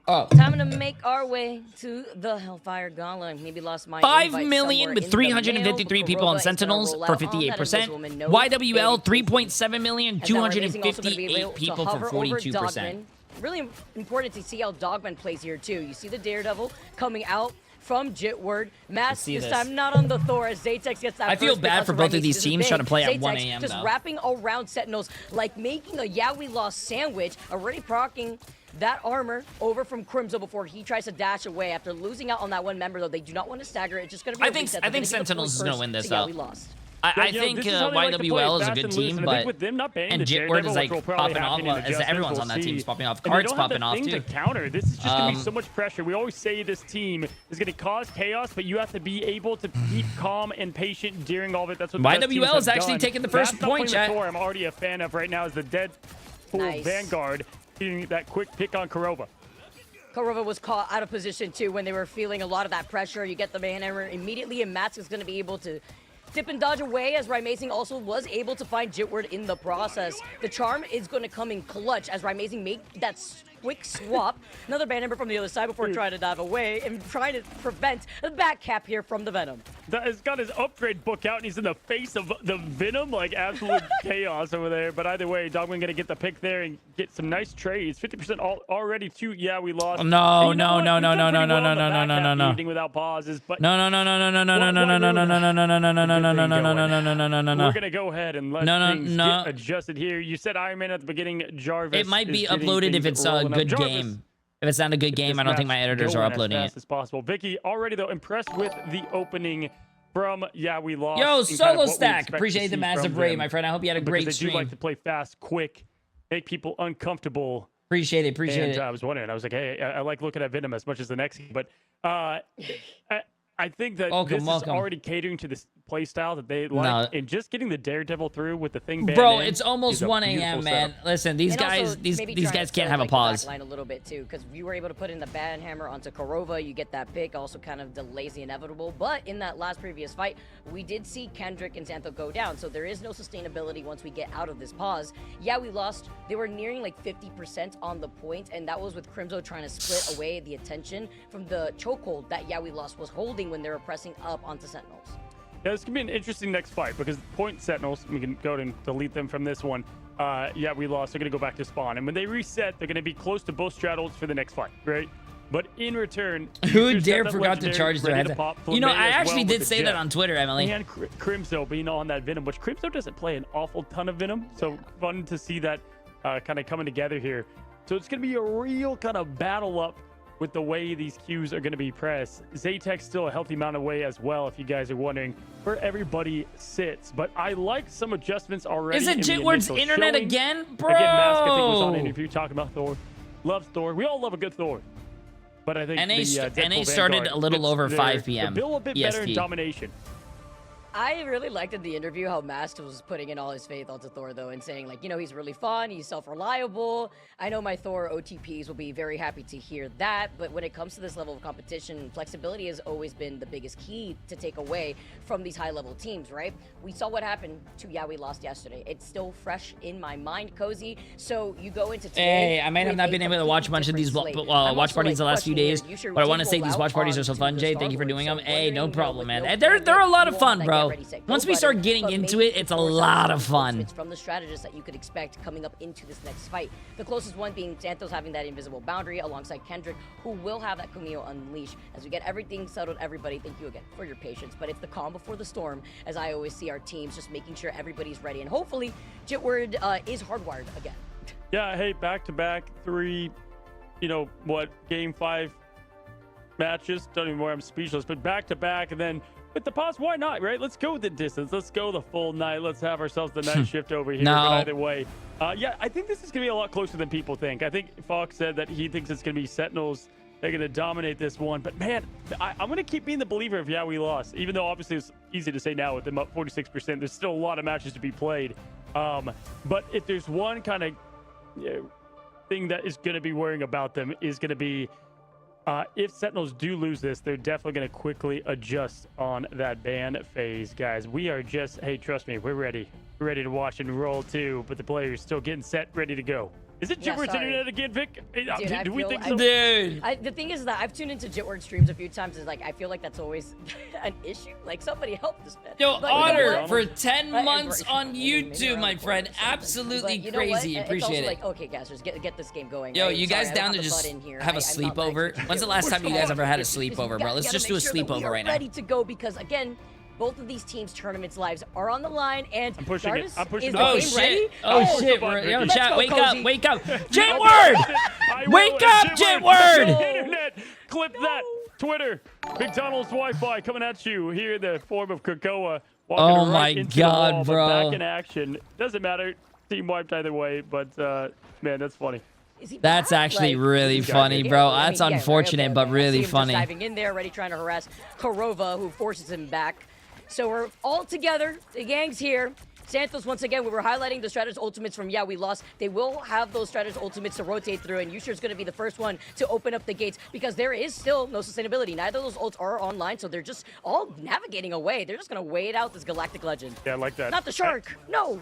[SPEAKER 22] Time to make our way to the Hellfire Gala. Maybe lost my
[SPEAKER 3] 5 million with 353 people on Sentinels for 58%. YWL 3.7 million, 258 people for 42%.
[SPEAKER 22] Really important to see how Dogman plays here too. You see the Daredevil coming out from Jitward. Mask this time not on the Thor as Zaytex gets that.
[SPEAKER 3] I feel bad for both of these teams trying to play at 1
[SPEAKER 22] Zaytex
[SPEAKER 3] a.m.
[SPEAKER 22] just
[SPEAKER 3] though.
[SPEAKER 22] wrapping around Sentinels like making a yeah we lost sandwich, already proccing that armor over from Crimzo before he tries to dash away after losing out on that one member, though. They do not want to stagger. It's just going to be
[SPEAKER 3] I think Sentinels is going to win this, though.
[SPEAKER 22] We lost.
[SPEAKER 3] I think YWL is a good team, but and Jitward is like popping off. As everyone's on that team is popping off. Kart's popping off too.
[SPEAKER 8] To counter, this is just going to be so much pressure. We always say this team is going to cause chaos, but you have to be able to keep calm and patient during all of it. That's what
[SPEAKER 3] YWL is actually taking the first point. Chat.
[SPEAKER 8] I'm already a fan of right now is the Deadpool Vanguard getting that quick pick on Korova.
[SPEAKER 22] Korova was caught out of position too when they were feeling a lot of that pressure. You get the man hammer immediately, and Mats is going to be able to dip and dodge away as Raimazing also was able to find Jitward in the process. The charm is going to come in clutch as Raimazing made that quick swap. Another ban number from the other side before trying to dive away and trying to prevent the back cap here from the Venom.
[SPEAKER 8] He's got his upgrade book out, and he's in the face of the Venom, like absolute chaos over there. But either way, Dogman gonna get the pick there and get some nice trades. 50% already to we lost.
[SPEAKER 3] No.
[SPEAKER 8] Without pauses, but
[SPEAKER 3] no.
[SPEAKER 8] We're gonna go ahead and let things get adjusted here. You said Iron Man at the beginning. Jarvis.
[SPEAKER 3] It might be uploaded if it's a good game. If it's not a good game, I don't think my editors are uploading
[SPEAKER 8] as fast as possible. Vicky, already though impressed with the opening from we lost.
[SPEAKER 3] Yo, Solo Stack, appreciate the massive raid, my friend. I hope you had a great stream.
[SPEAKER 8] They do like to play fast, quick, make people uncomfortable.
[SPEAKER 3] Appreciate it.
[SPEAKER 8] I was wondering. I was like, hey, I like looking at Venom as much as the next game, but I think that this is already catering to this play style that they like, and just getting the Daredevil through with the thing.
[SPEAKER 3] Bro, it's almost 1 a.m., man. Listen, these guys can't have a pause.
[SPEAKER 22] Line a little bit too, because you were able to put in the ban hammer onto Korova. You get that pick, also kind of delays the inevitable. But in that last previous fight, we did see Kendrick and Xantho go down, so there is no sustainability once we get out of this pause. Yeah, we lost. They were nearing like 50% on the point, and that was with Crimzo trying to split away the attention from the chokehold that we lost was holding when they were pressing up onto Sentinels.
[SPEAKER 8] Yeah, this could be an interesting next fight because point Sentinels, we can go and delete them from this one. We lost. They're going to go back to spawn. And when they reset, they're going to be close to both straddles for the next fight, right? But in return,
[SPEAKER 3] who dare forgot to charge their head? You know, I actually did say that on Twitter, Emily.
[SPEAKER 8] And Crimzo being on that Venom, which Crimzo doesn't play an awful ton of Venom. So fun to see that kind of coming together here. So it's going to be a real kind of battle up with the way these Qs are going to be pressed. Zaytek's still a healthy amount away as well, if you guys are wondering where everybody sits. But I like some adjustments already.
[SPEAKER 3] Is it Jitward's internet again? Bro!
[SPEAKER 8] Again, Mask, I think, was on an interview talking about Thor. Loves Thor. We all love a good Thor. But I think
[SPEAKER 3] NA started a little over 5 p.m.
[SPEAKER 8] The bill a bit better in domination.
[SPEAKER 22] I really liked in the interview how Mast was putting in all his faith onto Thor, though, and saying, like, you know, he's really fun, he's self-reliable. I know my Thor OTPs will be very happy to hear that, but when it comes to this level of competition, flexibility has always been the biggest key to take away from these high-level teams, right? We saw what happened to we lost yesterday. It's still fresh in my mind, Cozy. So you go into today.
[SPEAKER 3] Hey, I might have not been able to watch a bunch of these watch parties the last few days, but I want to say these watch parties are so fun, Jay. Thank you for doing them. Hey, no problem, man. They're a lot of fun, bro. Once we start getting into it, it's a lot of fun.
[SPEAKER 22] It's from the strategists that you could expect coming up into this next fight. The closest one being Xantho's having that invisible boundary alongside Kendrick, who will have that Kumio unleash. As we get everything settled, everybody, thank you again for your patience. But it's the calm before the storm, as I always see our teams just making sure everybody's ready. And hopefully, Jitward is hardwired again.
[SPEAKER 8] Yeah, hey, back-to-back 3, game 5 matches. Don't even know where I'm speechless, but back-to-back, and then with the pause, why not, right? Let's go the distance. Let's go the full night. Let's have ourselves the night shift over here.
[SPEAKER 3] No.
[SPEAKER 8] But either way, I think this is going to be a lot closer than people think. I think Fox said that he thinks it's going to be Sentinels. They're going to dominate this one. But, man, I'm going to keep being the believer of we lost. Even though, obviously, it's easy to say now with them up 46%. There's still a lot of matches to be played. But if there's one kind of thing that is going to be worrying about them is going to be if Sentinels do lose this, they're definitely going to quickly adjust on that ban phase, guys. We are just, hey, trust me, we're ready. We're ready to watch and roll too, but the player's still getting set, ready to go. Is it Jitward's internet again, Vic?
[SPEAKER 22] Dude,
[SPEAKER 8] do we think so?
[SPEAKER 3] Dude.
[SPEAKER 22] The thing is that I've tuned into Jitward streams a few times. Is like I feel like that's always an issue. Like somebody help this man.
[SPEAKER 3] Yo, Otter for 10 months on YouTube, my friend. Absolutely crazy. Appreciate it.
[SPEAKER 22] Like, okay, guys, just get this game going.
[SPEAKER 3] Yo, you guys down to just have a sleepover? When's the last time you guys ever had a sleepover, bro? Let's just do a sleepover right now.
[SPEAKER 22] Ready to go because again. Both of these teams' tournaments' lives are on the line, and
[SPEAKER 8] I'm pushing it.
[SPEAKER 3] Oh shit! Oh shit! Yo, chat, wake up! Wake up! Jitward! Wake up, Jitward!
[SPEAKER 8] Internet, clip that. Twitter, McDonald's Wi-Fi coming at you here in the form of Krakoa.
[SPEAKER 3] Oh my god, bro!
[SPEAKER 8] Back in action. Doesn't matter. Team wiped either way, but man, that's funny.
[SPEAKER 3] That's actually really funny, bro. That's unfortunate, but really funny.
[SPEAKER 22] Diving in there, already trying to harass Korova, who forces him back. So we're all together. The gang's here. Xanthos, once again, we were highlighting the Stratus ultimates from we lost. They will have those Stratus ultimates to rotate through, and Yusher's going to be the first one to open up the gates because there is still no sustainability. Neither of those ults are online, so they're just all navigating away. They're just going to wait out this Galactic Legend.
[SPEAKER 8] Yeah, I like that.
[SPEAKER 22] Not the shark. No.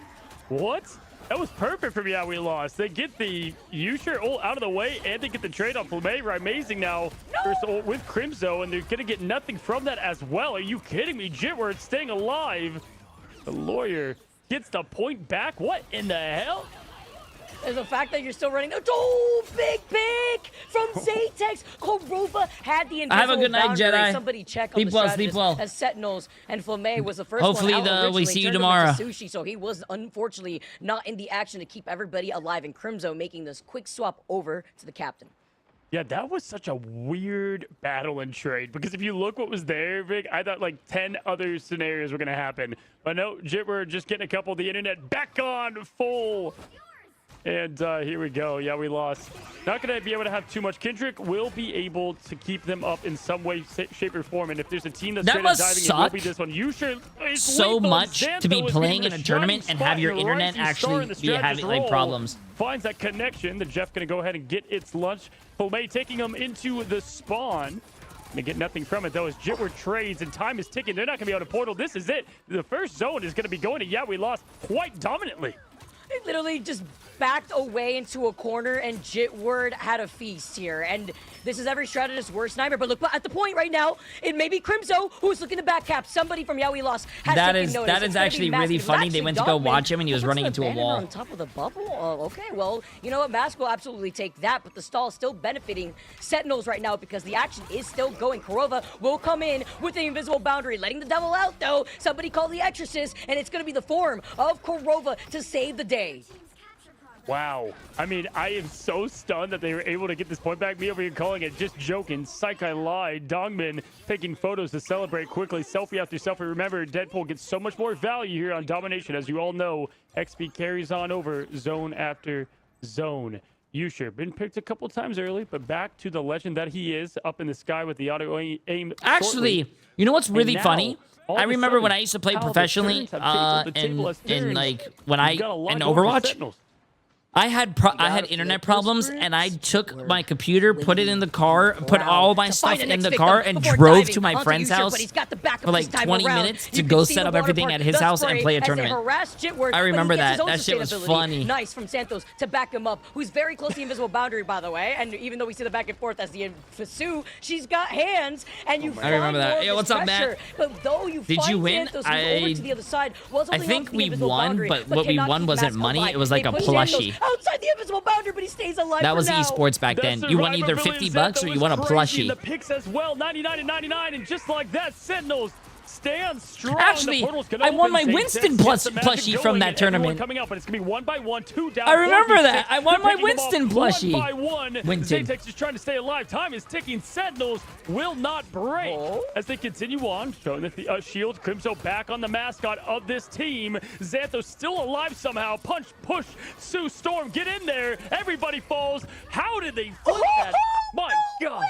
[SPEAKER 8] What? That was perfect from Yeah We Lost. They get the Usher ult out of the way, and they get the trade on Flume. Amazing now. First ult with Crimzo, and they're going to get nothing from that as well. Are you kidding me? Jitward staying alive. The lawyer gets the point back. What in the hell?
[SPEAKER 22] There's the fact that you're still running. Oh, big pick from Zatex. Korova had the invisible
[SPEAKER 3] Have a good night,
[SPEAKER 22] boundary.
[SPEAKER 3] Jedi.
[SPEAKER 22] Somebody check on
[SPEAKER 3] Sleep
[SPEAKER 22] the
[SPEAKER 3] well, sleep well.
[SPEAKER 22] As Sentinels and Flamme was the first
[SPEAKER 3] Hopefully
[SPEAKER 22] one out
[SPEAKER 3] we
[SPEAKER 22] originally,
[SPEAKER 3] see you
[SPEAKER 22] turned him
[SPEAKER 3] tomorrow.
[SPEAKER 22] into Sushi, so he was unfortunately not in the action to keep everybody alive. And Crimzo making this quick swap over to the captain.
[SPEAKER 8] Yeah, that was such a weird battle and trade, because if you look what was there, Vic, I thought like 10 other scenarios were going to happen. But no, Jitward just getting a couple of the internet back on full. And here we go. Yeah, we lost. Not going to be able to have too much. Kendrick will be able to keep them up in some way, shape, or form. And if there's a team that's
[SPEAKER 3] that must
[SPEAKER 22] diving,
[SPEAKER 3] suck
[SPEAKER 22] it will
[SPEAKER 8] be this one. You should,
[SPEAKER 3] so much to be playing in a tournament and have your internet actually be having like problems.
[SPEAKER 8] Finds that connection. The Jeff going to go ahead and get its lunch. Fomei taking them into the spawn. They get nothing from it, though, as Jitward trades, and time is ticking. They're not going to be able to portal. This is it. The first zone is going to be going to Yeah We Lost quite dominantly.
[SPEAKER 22] They literally just backed away into a corner, and Jitward had a feast here. And this is every strategist's worst nightmare. But look, at the point right now, it may be Crimzo who's looking to backcap. Somebody from Yeah We Lost has taken notice.
[SPEAKER 3] That is actually really funny. They went to go watch him, and he was running into a wall.
[SPEAKER 22] On top of the bubble? Okay, well, you know what? Mask will absolutely take that, but the stall is still benefiting Sentinels right now because the action is still going. Korova will come in with the invisible boundary, letting the devil out, though. Somebody call the exorcist, and it's going to be the form of Korova to save the day.
[SPEAKER 8] Wow. I mean, I am so stunned that they were able to get this point back. Me over here calling it just joking. Psych, I lied. Dongmin taking photos to celebrate quickly. Selfie after selfie. Remember, Deadpool gets so much more value here on Domination. As you all know, XP carries on over zone after zone. Usher been picked a couple times early, but back to the legend that he is, up in the sky with the auto aim.
[SPEAKER 3] Actually, you know what's really funny? I remember when I used to play professionally in like when I in Overwatch. I had internet problems, and I took my computer, put it in the car, put all my stuff in the car, and drove to my friend's house for like 20 minutes to go set up everything at his house and play a tournament. I remember that. That shit was funny.
[SPEAKER 22] Nice from Santos to back him up, who's very close to the invisible boundary, by the way. And even though we see the back and forth as the Fasu, she's got hands, and you
[SPEAKER 3] I remember that. Yo, what's up, Matt?
[SPEAKER 22] But though you
[SPEAKER 3] Did you win?
[SPEAKER 22] Santos, over to the other side,
[SPEAKER 3] I think we won, but what we won wasn't money. It was like a plushie.
[SPEAKER 22] Outside the invisible boundary, but he stays alive.
[SPEAKER 3] That was esports back then. You won either 50 bucks or you won a plushie.
[SPEAKER 8] The picks as well, 99 and 99, and just like that, Sentinels stand strong.
[SPEAKER 3] Actually, I won my Winston plushie from that tournament.
[SPEAKER 8] Coming up, but it's gonna be 1 by 1, 2 down.
[SPEAKER 3] I remember that. I won my Winston plushie.
[SPEAKER 8] 1 by 1. Zatex is trying to stay alive. Time is ticking. Sentinels will not break as they continue on, showing that the shield. Crimzo back on the mascot of this team. Xanthos still alive somehow. Punch, push, Sue Storm, get in there. Everybody falls. How did they flip that? My God.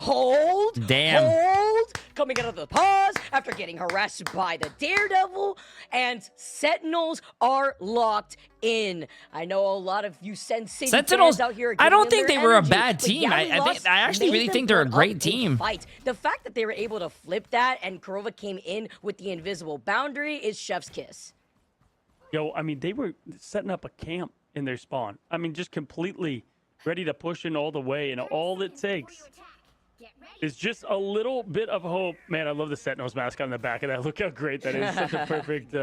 [SPEAKER 22] Hold.
[SPEAKER 3] Damn.
[SPEAKER 22] Hold. Coming out of the pause after getting harassed by the Daredevil, and Sentinels are locked in. I know a lot of you Sentinels
[SPEAKER 3] out
[SPEAKER 22] here.
[SPEAKER 3] I don't think they were a bad team. I actually really think they're a great team.
[SPEAKER 22] Fight. The fact that they were able to flip that and Korova came in with the invisible boundary is chef's kiss.
[SPEAKER 8] Yo, I mean, they were setting up a camp in their spawn. I mean, just completely ready to push in all the way, and all it takes is just a little bit of hope. Man, I love the Sentinels mask on the back of that. Look how great that is. Such a perfect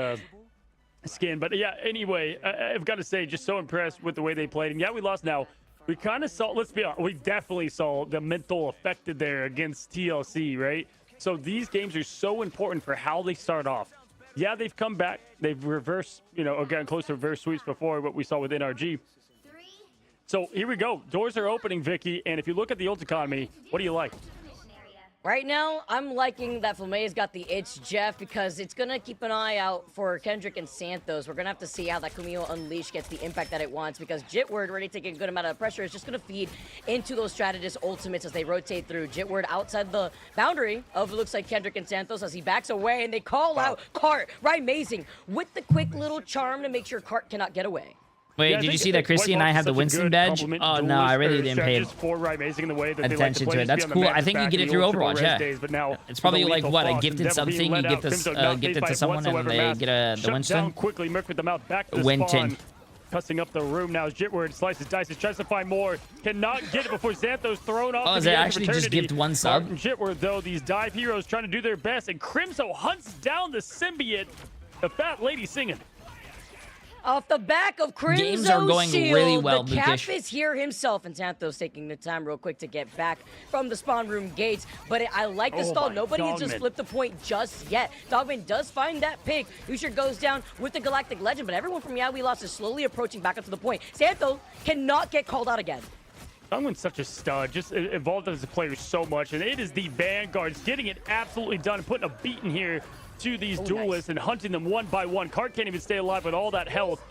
[SPEAKER 8] skin. But yeah, anyway, I've got to say, just so impressed with the way they played. And yeah, we lost now. We kind of saw, let's be honest, we definitely saw the mental affected there against TLC, right? So these games are so important for how they start off. Yeah, they've come back. They've reversed, gotten close to reverse sweeps before what we saw with NRG. So here we go. Doors are opening, Vicky. And if you look at the ult economy, what do you like?
[SPEAKER 22] Right now, I'm liking that Flame's got the itch, Jeff, because it's going to keep an eye out for Kendrick and Santos. We're going to have to see how that Kumio Unleash gets the impact that it wants, because Jitward, already taking a good amount of pressure, is just going to feed into those strategist ultimates as they rotate through. Jitward outside the boundary of, it looks like, Kendrick and Santos as he backs away, and they call out Cart, right? Amazing, with the quick little charm to make sure Cart cannot get away.
[SPEAKER 3] Wait,
[SPEAKER 8] Yeah,
[SPEAKER 3] did you see that Chrissy and I had the Winston badge? Oh no, I really didn't pay attention to it. That's cool. I think you get it through Overwatch. Yeah, it's probably like what I gifted something. You gift this, gift it to someone, and they get the Winston.
[SPEAKER 8] Quickly, Merc with the mouth back to the
[SPEAKER 3] Winston.
[SPEAKER 8] spawn. Cussing up the room now as Jitward slices, dices, tries to find more. Cannot get it before Xantho's thrown off.
[SPEAKER 3] Oh, is it actually just gift one sub?
[SPEAKER 8] Jitward, though, these dive heroes trying to do their best, and Crimso hunts down the symbiote. The fat lady singing.
[SPEAKER 22] Off the back of Crimso's
[SPEAKER 3] Games are going
[SPEAKER 22] shield,
[SPEAKER 3] really well,
[SPEAKER 22] the Cap is here himself, and Xantho's taking the time real quick to get back from the spawn room gates. But I like the stall. Nobody has just flipped the point just yet. Dogman does find that pick. Usher goes down with the Galactic Legend, but everyone from Yeah We Lost is slowly approaching back up to the point. Xantho cannot get called out again.
[SPEAKER 8] Dogman's such a stud, just evolved as a player so much, and it is the Vanguards getting it absolutely done, putting a beating here to these duelists and hunting them one by one. Cart can't even stay alive with all that health.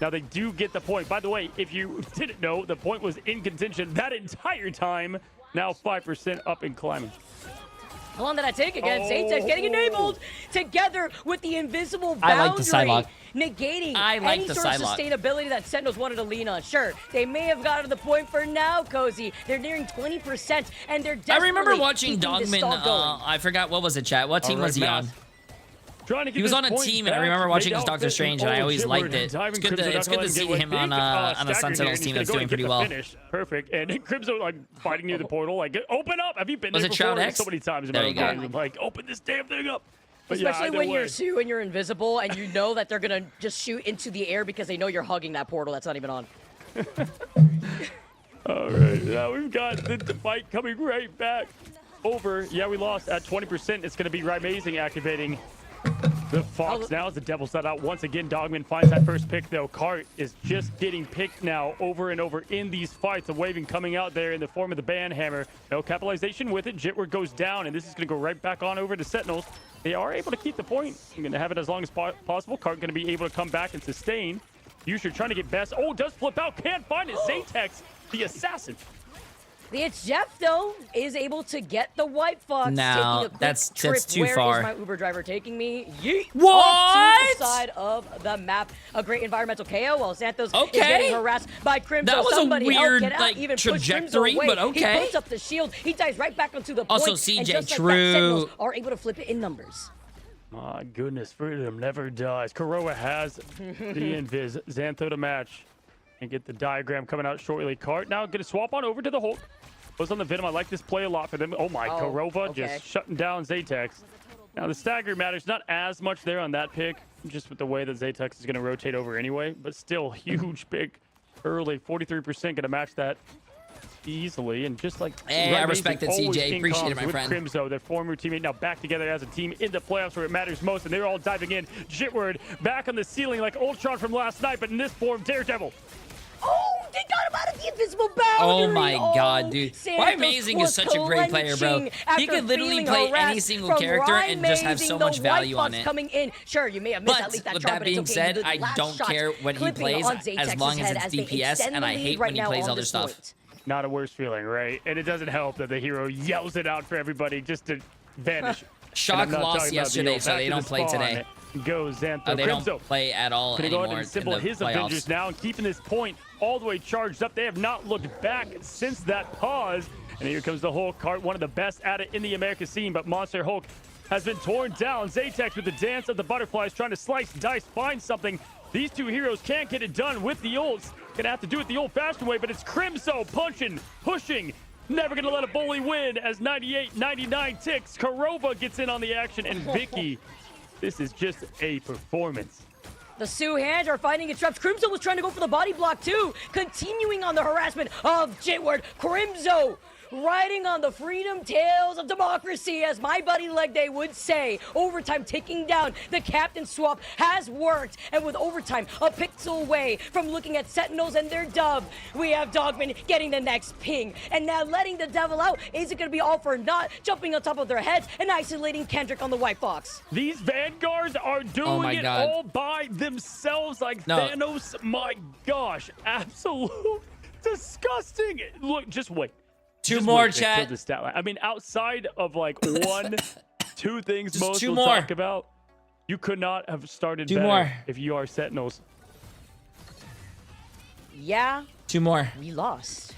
[SPEAKER 8] Now they do get the point. By the way, if you didn't know, the point was in contention that entire time. Now 5% up and climbing.
[SPEAKER 22] How long did I take again? Zate's getting enabled together with the invisible boundary.
[SPEAKER 3] I like the Psylocke.
[SPEAKER 22] Negating
[SPEAKER 3] like
[SPEAKER 22] any
[SPEAKER 3] the
[SPEAKER 22] sort of
[SPEAKER 3] Psylocke.
[SPEAKER 22] sustainability that Sentinels wanted to lean on. Sure, they may have gotten to the point for now, Cozy. They're nearing 20%, and they're
[SPEAKER 3] I remember
[SPEAKER 22] desperately
[SPEAKER 3] watching
[SPEAKER 22] keeping this
[SPEAKER 3] Dogman.
[SPEAKER 22] stall going.
[SPEAKER 3] I forgot what was it, chat. What team was he on? He was on a team, and I remember watching his Doctor Strange, and I always liked it. It's good to see him on a Sentinels team that's doing pretty well.
[SPEAKER 8] Perfect. And Crimson like fighting near the portal, like open up. Have you been there before?
[SPEAKER 3] Shroud X?
[SPEAKER 8] So many times.
[SPEAKER 3] There you go.
[SPEAKER 8] Like open this damn thing up. But
[SPEAKER 22] especially when you're Sue and you're invisible, and you know that they're gonna just shoot into the air because they know you're hugging that portal that's not even on.
[SPEAKER 8] All right, now we've got the fight coming right back over. Yeah, we lost at 20%. It's gonna be amazing activating the Fox now as the Devil's let out once again. Dogman finds that first pick though. Cart is just getting picked now over and over in these fights. The waving coming out there in the form of the band hammer. No capitalization with it. Jitward goes down, and this is going to go right back on over to Sentinels. They are able to keep the point. I'm going to have it as long as possible. Cart going to be able to come back and sustain. Usher trying to get best. Oh, does flip out. Can't find it. Zatex, the assassin.
[SPEAKER 22] It's Jeff, though, is able to get the White Fox.
[SPEAKER 3] No,
[SPEAKER 22] taking a
[SPEAKER 3] that's
[SPEAKER 22] trip.
[SPEAKER 3] too
[SPEAKER 22] Where
[SPEAKER 3] far.
[SPEAKER 22] Is my Uber driver taking me? Yeet.
[SPEAKER 3] What?
[SPEAKER 22] Off to the side of the map. A great environmental KO while Xanthos is getting harassed by Crimson.
[SPEAKER 3] That was
[SPEAKER 22] Somebody
[SPEAKER 3] a weird
[SPEAKER 22] help,
[SPEAKER 3] like
[SPEAKER 22] even
[SPEAKER 3] trajectory,
[SPEAKER 22] away.
[SPEAKER 3] but okay.
[SPEAKER 22] He puts up the shield. He dives right back onto the point.
[SPEAKER 3] Also,
[SPEAKER 22] and
[SPEAKER 3] CJ
[SPEAKER 22] just like
[SPEAKER 3] True.
[SPEAKER 22] that, Sentinels are able to flip it in numbers.
[SPEAKER 8] My goodness, freedom never dies. Kuroa has the invis. Xantho to match. And get the diagram coming out shortly. Cart now going to swap on over to the Hulk. Goes on the Venom. I like this play a lot for them. Oh my, Kurova just shutting down Zatex. Now the stagger matters not as much there on that pick, just with the way that Zatex is going to rotate over anyway, but still huge pick early. 43% going to match that easily, and just like
[SPEAKER 3] I respect it, CJ. Appreciate it, my friend.
[SPEAKER 8] Crimso, their former teammate, now back together as a team in the playoffs where it matters most, and they're all diving in. Jitward back on the ceiling like Ultron from last night, but in this form, Daredevil.
[SPEAKER 22] Oh, they got him out of the invisible boundary.
[SPEAKER 3] Oh my god, dude. Why Amazing is such a great player, bro. He could literally play any single character and just have so much value on it.
[SPEAKER 22] Coming in. Sure, you may have missed at least that
[SPEAKER 3] with
[SPEAKER 22] shot,
[SPEAKER 3] that being said, I don't care what he plays as long as it's DPS, and I hate when he plays other stuff.
[SPEAKER 8] Not a worse feeling, right? And it doesn't help that the hero yells it out for everybody just to vanish.
[SPEAKER 3] Shock lost yesterday, so they don't play today.
[SPEAKER 8] Goes Xantho.
[SPEAKER 3] They don't play at all anymore in the
[SPEAKER 8] his Avengers
[SPEAKER 3] playoffs.
[SPEAKER 8] now and keeping this point all the way charged up. They have not looked back since that pause. And here comes the Hulk. Cart, one of the best at it in the America scene, but Monster Hulk has been torn down. Zatex with the dance of the butterflies, trying to slice, dice, find something. These two heroes can't get it done with the ults. Gonna have to do it the old-fashioned way, but it's Crimso punching, pushing. Never gonna let a bully win as 98-99 ticks. Kurova gets in on the action, and Vicky, this is just a performance.
[SPEAKER 22] The Sioux hands are finding its traps. Crimso was trying to go for the body block too. Continuing on the harassment of Jitward. Crimso riding on the freedom tails of democracy, as my buddy Leg Day would say. Overtime taking down the captain swap has worked. And with overtime a pixel away from looking at Sentinels and their dub, we have Dogman getting the next ping. And now letting the devil out. Is it going to be all for naught? Jumping on top of their heads and isolating Kendrick on the White Fox.
[SPEAKER 8] These Vanguards are doing it all by themselves like Thanos. My gosh, absolute disgusting. Look, just wait.
[SPEAKER 3] Two more, chat.
[SPEAKER 8] I mean, outside of like one, two things
[SPEAKER 3] just
[SPEAKER 8] most will talk about, you could not have started better if you are Sentinels.
[SPEAKER 22] yeah.
[SPEAKER 3] 2 more.
[SPEAKER 22] We lost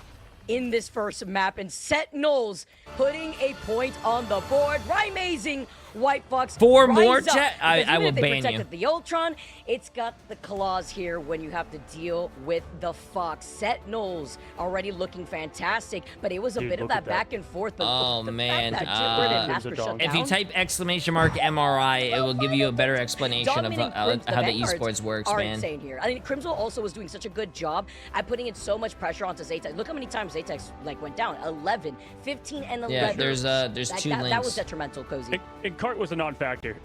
[SPEAKER 22] in this first map, and Sentinels putting a point on the board. Amazing. White Fox.
[SPEAKER 3] 4 more,
[SPEAKER 22] rise up,
[SPEAKER 3] chat? I will
[SPEAKER 22] even if they
[SPEAKER 3] ban you.
[SPEAKER 22] protected the Ultron, it's got the claws here when you have to deal with the Fox. Sentinels already looking fantastic, but it was a bit of that back and forth.
[SPEAKER 3] Oh,
[SPEAKER 22] the
[SPEAKER 3] man.
[SPEAKER 22] fact that Jitward and Master shut
[SPEAKER 3] If you
[SPEAKER 22] down,
[SPEAKER 3] type !MRI, it will give you a better explanation of how the esports works,
[SPEAKER 22] are
[SPEAKER 3] man.
[SPEAKER 22] insane here. I think Crimson also was doing such a good job at putting in so much pressure onto Zaytex. Look how many times Zaytex went down. 11, 15, and 11.
[SPEAKER 3] Yeah, there's 2 links.
[SPEAKER 22] That was detrimental, Cozy.
[SPEAKER 8] And Cart was a non-factor,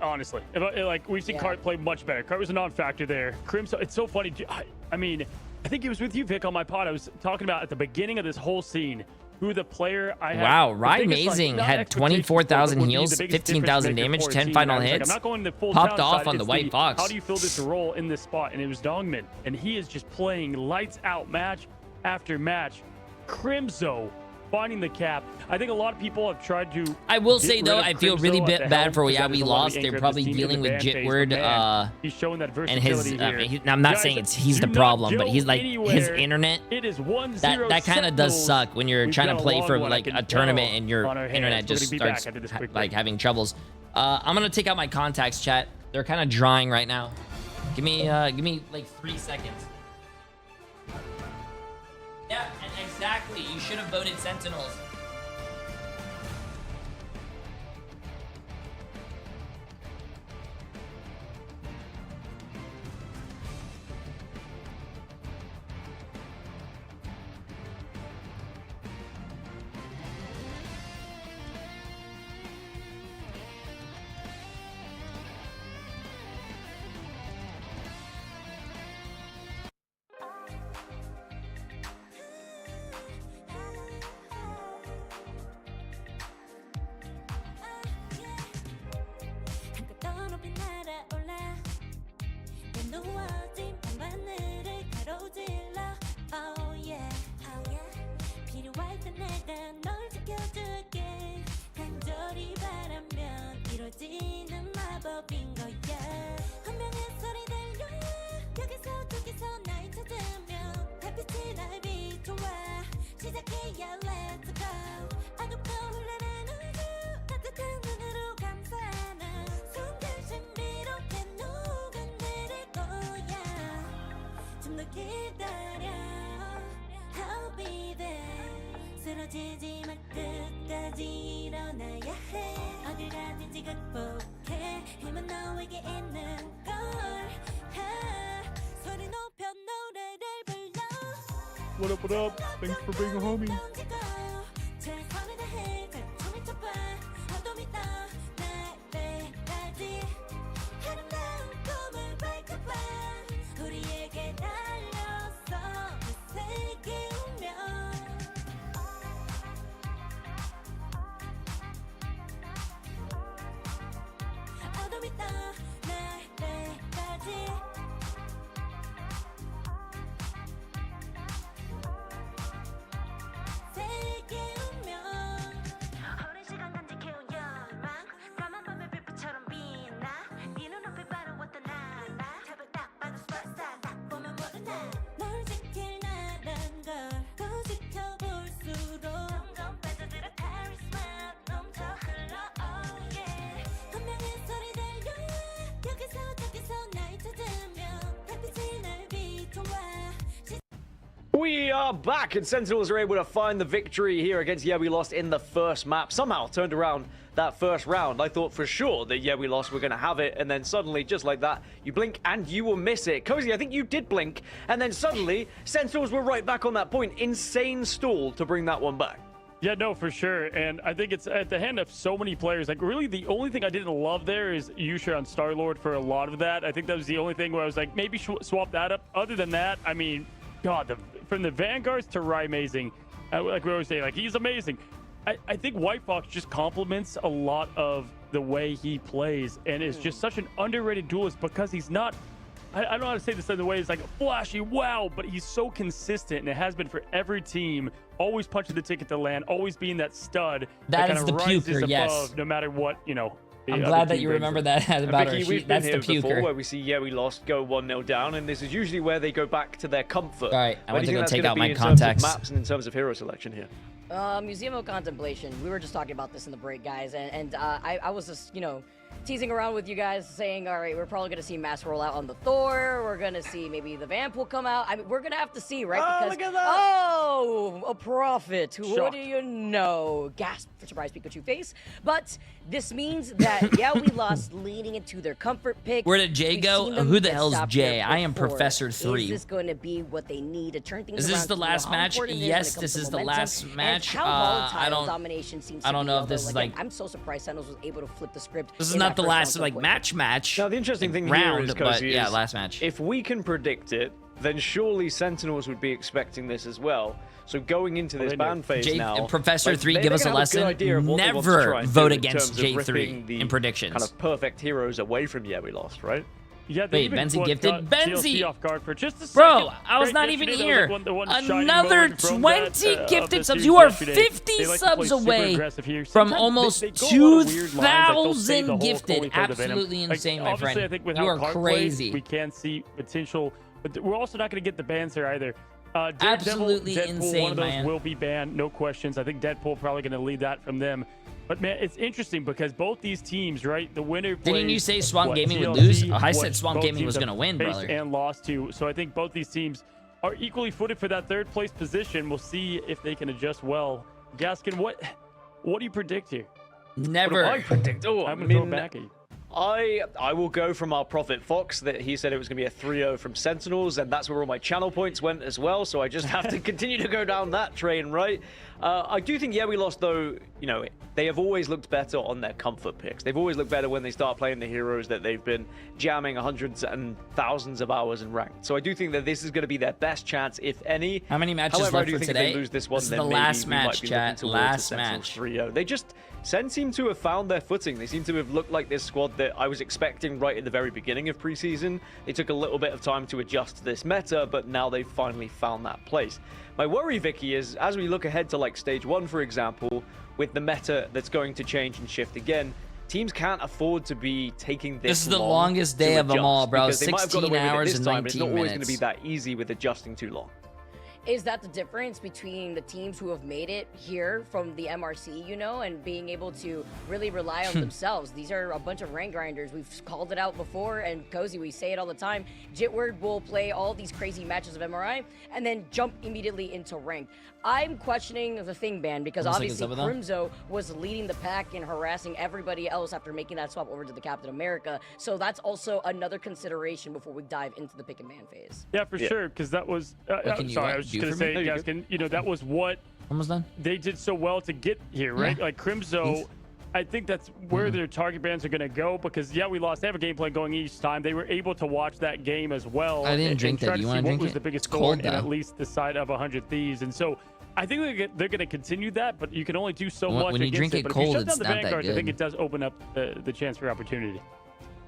[SPEAKER 8] honestly. Like, we've seen Cart play much better. Cart was a non-factor there. Crimson, it's so funny. I mean, I think it was with you, Vic, on my pod. I was talking about at the beginning of this whole scene who the player I had.
[SPEAKER 3] Wow, Amazing had 24,000 heals, 15,000 damage, 10 final hits.
[SPEAKER 8] I'm not going the full
[SPEAKER 3] popped off on the White Fox.
[SPEAKER 8] How do you fill this role in this spot? And it was Dongmin, and he is just playing lights out match after match. Crimzo finding the cap. I think a lot of people have tried to.
[SPEAKER 3] I will say though, I feel really bad for we lost. They're probably dealing with Jitward.
[SPEAKER 8] He's showing that
[SPEAKER 3] and his.
[SPEAKER 8] versatility
[SPEAKER 3] I'm not saying he's the problem, but he's like his internet.
[SPEAKER 8] It is 1-0
[SPEAKER 3] that kind of does suck when you're trying to play for like a tournament and your
[SPEAKER 8] on our
[SPEAKER 3] internet
[SPEAKER 8] hands.
[SPEAKER 3] just
[SPEAKER 8] We're gonna be
[SPEAKER 3] starts
[SPEAKER 8] back after this quick
[SPEAKER 3] like having troubles. I'm gonna take out my contacts, chat. They're kind of drying right now. Give me like 3 seconds. Yeah, and exactly. You should have voted Sentinels.
[SPEAKER 8] What up, what up? Thanks for being a homie.
[SPEAKER 9] We are back, and Sentinels are able to find the victory here against We Lost in the first map. Somehow turned around that first round. I thought for sure that We Lost were going to have it, and then suddenly, just like that, you blink and you will miss it. Cozy, I think you did blink, and then suddenly, Sentinels were right back on that point. Insane stall to bring that one back.
[SPEAKER 8] Yeah, no, for sure. And I think it's at the hand of so many players. Like, really, the only thing I didn't love there is Yusha on Star-Lord for a lot of that. I think that was the only thing where I was like, maybe swap that up. Other than that, I mean, God, from the Vanguards to Amazing, like we always say, like, he's amazing. I think White Fox just complements a lot of the way he plays and is just such an underrated duelist because he's not, I don't know how to say this in the way, it's like flashy, wow, but he's so consistent, and it has been for every team, always punching the ticket to land, always being that stud
[SPEAKER 3] that is
[SPEAKER 8] kind
[SPEAKER 3] the
[SPEAKER 8] of rises
[SPEAKER 3] puker,
[SPEAKER 8] above
[SPEAKER 3] yes.
[SPEAKER 8] no matter what, you know,
[SPEAKER 3] I'm glad that you remember that about
[SPEAKER 9] Vicky,
[SPEAKER 3] our
[SPEAKER 9] we've
[SPEAKER 3] sheet.
[SPEAKER 9] been
[SPEAKER 3] That's
[SPEAKER 9] here
[SPEAKER 3] the puker.
[SPEAKER 9] before where we see, yeah, we lost, go 1-0 down, and this is usually where they go back to their comfort.
[SPEAKER 3] All right, I
[SPEAKER 9] Where
[SPEAKER 3] want
[SPEAKER 9] do
[SPEAKER 3] to
[SPEAKER 9] you
[SPEAKER 3] go
[SPEAKER 9] think
[SPEAKER 3] take
[SPEAKER 9] that's
[SPEAKER 3] out
[SPEAKER 9] gonna
[SPEAKER 3] my
[SPEAKER 9] be in terms of
[SPEAKER 3] contacts.
[SPEAKER 9] maps and in terms of hero selection here?
[SPEAKER 22] Museum of Contemplation. We were just talking about this in the break, guys, and I was just, you know, teasing around with you guys, saying, all right, we're probably going to see mass roll out on the Thor. We're going to see maybe the Vamp will come out. I mean, we're going to have to see, right?
[SPEAKER 9] Oh,
[SPEAKER 22] because,
[SPEAKER 9] look at that!
[SPEAKER 22] Oh, a prophet. What
[SPEAKER 9] Shocked.
[SPEAKER 22] do you know? Gasp for surprise Pikachu face. But this means that, yeah, we lost leading into their comfort pick.
[SPEAKER 3] Where did Jay
[SPEAKER 22] We've
[SPEAKER 3] go?
[SPEAKER 22] seen them
[SPEAKER 3] Who the
[SPEAKER 22] get
[SPEAKER 3] hell's
[SPEAKER 22] stopped
[SPEAKER 3] Jay?
[SPEAKER 22] there
[SPEAKER 3] I am
[SPEAKER 22] before.
[SPEAKER 3] Professor 3.
[SPEAKER 22] Is this going to be what they need to turn things
[SPEAKER 3] Is
[SPEAKER 22] around?
[SPEAKER 3] this the
[SPEAKER 22] to
[SPEAKER 3] last
[SPEAKER 22] how
[SPEAKER 3] match?
[SPEAKER 22] important it is
[SPEAKER 3] Yes,
[SPEAKER 22] when it
[SPEAKER 3] this
[SPEAKER 22] comes
[SPEAKER 3] is
[SPEAKER 22] to
[SPEAKER 3] the
[SPEAKER 22] momentum
[SPEAKER 3] last
[SPEAKER 22] and
[SPEAKER 3] match.
[SPEAKER 22] how
[SPEAKER 3] I
[SPEAKER 22] volatile
[SPEAKER 3] don't.
[SPEAKER 22] domination seems
[SPEAKER 3] I
[SPEAKER 22] to
[SPEAKER 3] don't
[SPEAKER 22] be,
[SPEAKER 3] know if
[SPEAKER 22] although,
[SPEAKER 3] this is
[SPEAKER 22] again,
[SPEAKER 3] like.
[SPEAKER 22] I'm so surprised Sentinels was able to flip the script.
[SPEAKER 3] This is
[SPEAKER 22] in
[SPEAKER 3] not
[SPEAKER 22] that
[SPEAKER 3] the
[SPEAKER 22] first round
[SPEAKER 3] last
[SPEAKER 22] so
[SPEAKER 3] like
[SPEAKER 22] quick.
[SPEAKER 3] match.
[SPEAKER 9] Now, the interesting thing
[SPEAKER 3] round,
[SPEAKER 9] here is,
[SPEAKER 3] but
[SPEAKER 9] Cozy,
[SPEAKER 3] yeah,
[SPEAKER 9] is
[SPEAKER 3] last match.
[SPEAKER 9] if we can predict it, then surely Sentinels would be expecting this as well. So going into this ban phase now,
[SPEAKER 3] Professor
[SPEAKER 9] like,
[SPEAKER 3] 3,
[SPEAKER 9] they're
[SPEAKER 3] give us a
[SPEAKER 9] gonna have good
[SPEAKER 3] lesson.
[SPEAKER 9] idea of what they want to try
[SPEAKER 3] Never
[SPEAKER 9] and
[SPEAKER 3] vote
[SPEAKER 9] do in
[SPEAKER 3] against
[SPEAKER 9] terms of ripping
[SPEAKER 3] J3
[SPEAKER 9] the
[SPEAKER 3] in predictions.
[SPEAKER 9] kind of perfect heroes away from we lost, right?
[SPEAKER 8] Yeah, they
[SPEAKER 3] Wait,
[SPEAKER 8] even
[SPEAKER 3] Benzie gifted?
[SPEAKER 8] caught
[SPEAKER 3] Benzie!
[SPEAKER 8] TLC off guard for just a second.
[SPEAKER 3] Bro, I was
[SPEAKER 8] Right,
[SPEAKER 3] not even
[SPEAKER 8] yesterday,
[SPEAKER 3] here.
[SPEAKER 8] that was, like, the one shining
[SPEAKER 3] Another
[SPEAKER 8] moment from
[SPEAKER 3] 20
[SPEAKER 8] that,
[SPEAKER 3] gifted
[SPEAKER 8] the
[SPEAKER 3] subs.
[SPEAKER 8] series
[SPEAKER 3] You are
[SPEAKER 8] yesterday.
[SPEAKER 3] 50
[SPEAKER 8] They like to
[SPEAKER 3] subs
[SPEAKER 8] play super
[SPEAKER 3] away
[SPEAKER 8] aggressive here.
[SPEAKER 3] from
[SPEAKER 8] Sometimes
[SPEAKER 3] almost
[SPEAKER 8] they go on a weird line, like, they'll save the
[SPEAKER 3] 2,000
[SPEAKER 8] whole
[SPEAKER 3] gifted.
[SPEAKER 8] Holy for the Venom.
[SPEAKER 3] Absolutely
[SPEAKER 8] Like,
[SPEAKER 3] insane, my
[SPEAKER 8] obviously,
[SPEAKER 3] friend.
[SPEAKER 8] I think with
[SPEAKER 3] You
[SPEAKER 8] how
[SPEAKER 3] are
[SPEAKER 8] Card
[SPEAKER 3] crazy.
[SPEAKER 8] Plays, we can see potential, but we're also not going to get the bans here either.
[SPEAKER 3] Absolutely
[SPEAKER 8] Deadpool,
[SPEAKER 3] insane,
[SPEAKER 8] one of those
[SPEAKER 3] man.
[SPEAKER 8] will be banned, no questions. I think Deadpool probably going to lead that from them. But man, it's interesting because both these teams, right? The winner plays.
[SPEAKER 3] Didn't you say Swamp
[SPEAKER 8] what,
[SPEAKER 3] Gaming would
[SPEAKER 8] TLC,
[SPEAKER 3] lose? I
[SPEAKER 8] what
[SPEAKER 3] said Swamp
[SPEAKER 8] both
[SPEAKER 3] Gaming
[SPEAKER 8] teams
[SPEAKER 3] was going to
[SPEAKER 8] have
[SPEAKER 3] win,
[SPEAKER 8] faced
[SPEAKER 3] brother.
[SPEAKER 8] and lost to. So I think both these teams are equally footed for that third place position. We'll see if they can adjust well. Gaskin, what do you predict here?
[SPEAKER 3] Never.
[SPEAKER 9] What do I predict? Oh,
[SPEAKER 8] I'm going to throw it back at you.
[SPEAKER 9] I will go from our Prophet Fox that he said it was going to be a 3-0 from Sentinels, and that's where all my channel points went as well, so I just have to continue to go down that train, right? I do think, we lost, though, you know, they have always looked better on their comfort picks. They've always looked better when they start playing the heroes that they've been jamming hundreds and thousands of hours in ranked. So I do think that this is going to be their best chance, if any.
[SPEAKER 3] How many matches
[SPEAKER 9] However,
[SPEAKER 3] left
[SPEAKER 9] I do
[SPEAKER 3] for
[SPEAKER 9] think
[SPEAKER 3] today?
[SPEAKER 9] if they lose this one,
[SPEAKER 3] This is
[SPEAKER 9] then
[SPEAKER 3] the
[SPEAKER 9] maybe
[SPEAKER 3] last
[SPEAKER 9] we
[SPEAKER 3] match,
[SPEAKER 9] might be
[SPEAKER 3] chat.
[SPEAKER 9] looking towards
[SPEAKER 3] Last
[SPEAKER 9] a Sentinels
[SPEAKER 3] match.
[SPEAKER 9] 3-0. They just, Sen seem to have found their footing. They seem to have looked like this squad that I was expecting right at the very beginning of preseason. They took a little bit of time to adjust to this meta, but now they've finally found that place. My worry, Vicky, is as we look ahead to like stage 1, for example, with the meta that's going to change and shift again, teams can't afford to be taking this.
[SPEAKER 3] This is the
[SPEAKER 9] long
[SPEAKER 3] longest day
[SPEAKER 9] to
[SPEAKER 3] of them
[SPEAKER 9] adjust,
[SPEAKER 3] all, bro.
[SPEAKER 9] because they might have got
[SPEAKER 3] 16
[SPEAKER 9] away with it
[SPEAKER 3] hours
[SPEAKER 9] this
[SPEAKER 3] and
[SPEAKER 9] time, but it's
[SPEAKER 3] 19
[SPEAKER 9] not always going to
[SPEAKER 3] minutes.
[SPEAKER 9] be that easy with adjusting too long.
[SPEAKER 22] Is that the difference between the teams who have made it here from the MRC, you know, and being able to really rely on themselves? These are a bunch of rank grinders. We've called it out before, and Cozy, we say it all the time. Jitward will play all these crazy matches of MRI and then jump immediately into rank. I'm questioning the thing ban because obviously Crimzo was leading the pack and harassing everybody else after making that swap over to the Captain America. So that's also another consideration before we dive into the pick and ban phase.
[SPEAKER 8] Yeah, for sure, because that was. Sorry, I was just going to say, Gaskin, you know, that was what
[SPEAKER 3] almost done.
[SPEAKER 8] They did so well to get here, right?
[SPEAKER 3] Yeah.
[SPEAKER 8] Like Crimzo, I think that's where their target bans are going to go because, we lost. They have a game plan going each time. They were able to watch that game as well.
[SPEAKER 3] I didn't drink that.
[SPEAKER 8] Try
[SPEAKER 3] Do you
[SPEAKER 8] to see
[SPEAKER 3] want to
[SPEAKER 8] what
[SPEAKER 3] drink
[SPEAKER 8] was
[SPEAKER 3] it?
[SPEAKER 8] the biggest
[SPEAKER 3] It's
[SPEAKER 8] score
[SPEAKER 3] cold,
[SPEAKER 8] in
[SPEAKER 3] though.
[SPEAKER 8] at least the side of 100 Thieves. And so I think they're going to continue that, but you can only do so much
[SPEAKER 3] When you
[SPEAKER 8] against
[SPEAKER 3] drink
[SPEAKER 8] it.
[SPEAKER 3] it
[SPEAKER 8] But
[SPEAKER 3] cold,
[SPEAKER 8] if you shut
[SPEAKER 3] it's
[SPEAKER 8] down the
[SPEAKER 3] not that
[SPEAKER 8] Vanguards, I think
[SPEAKER 3] good.
[SPEAKER 8] it does open up the chance for opportunity.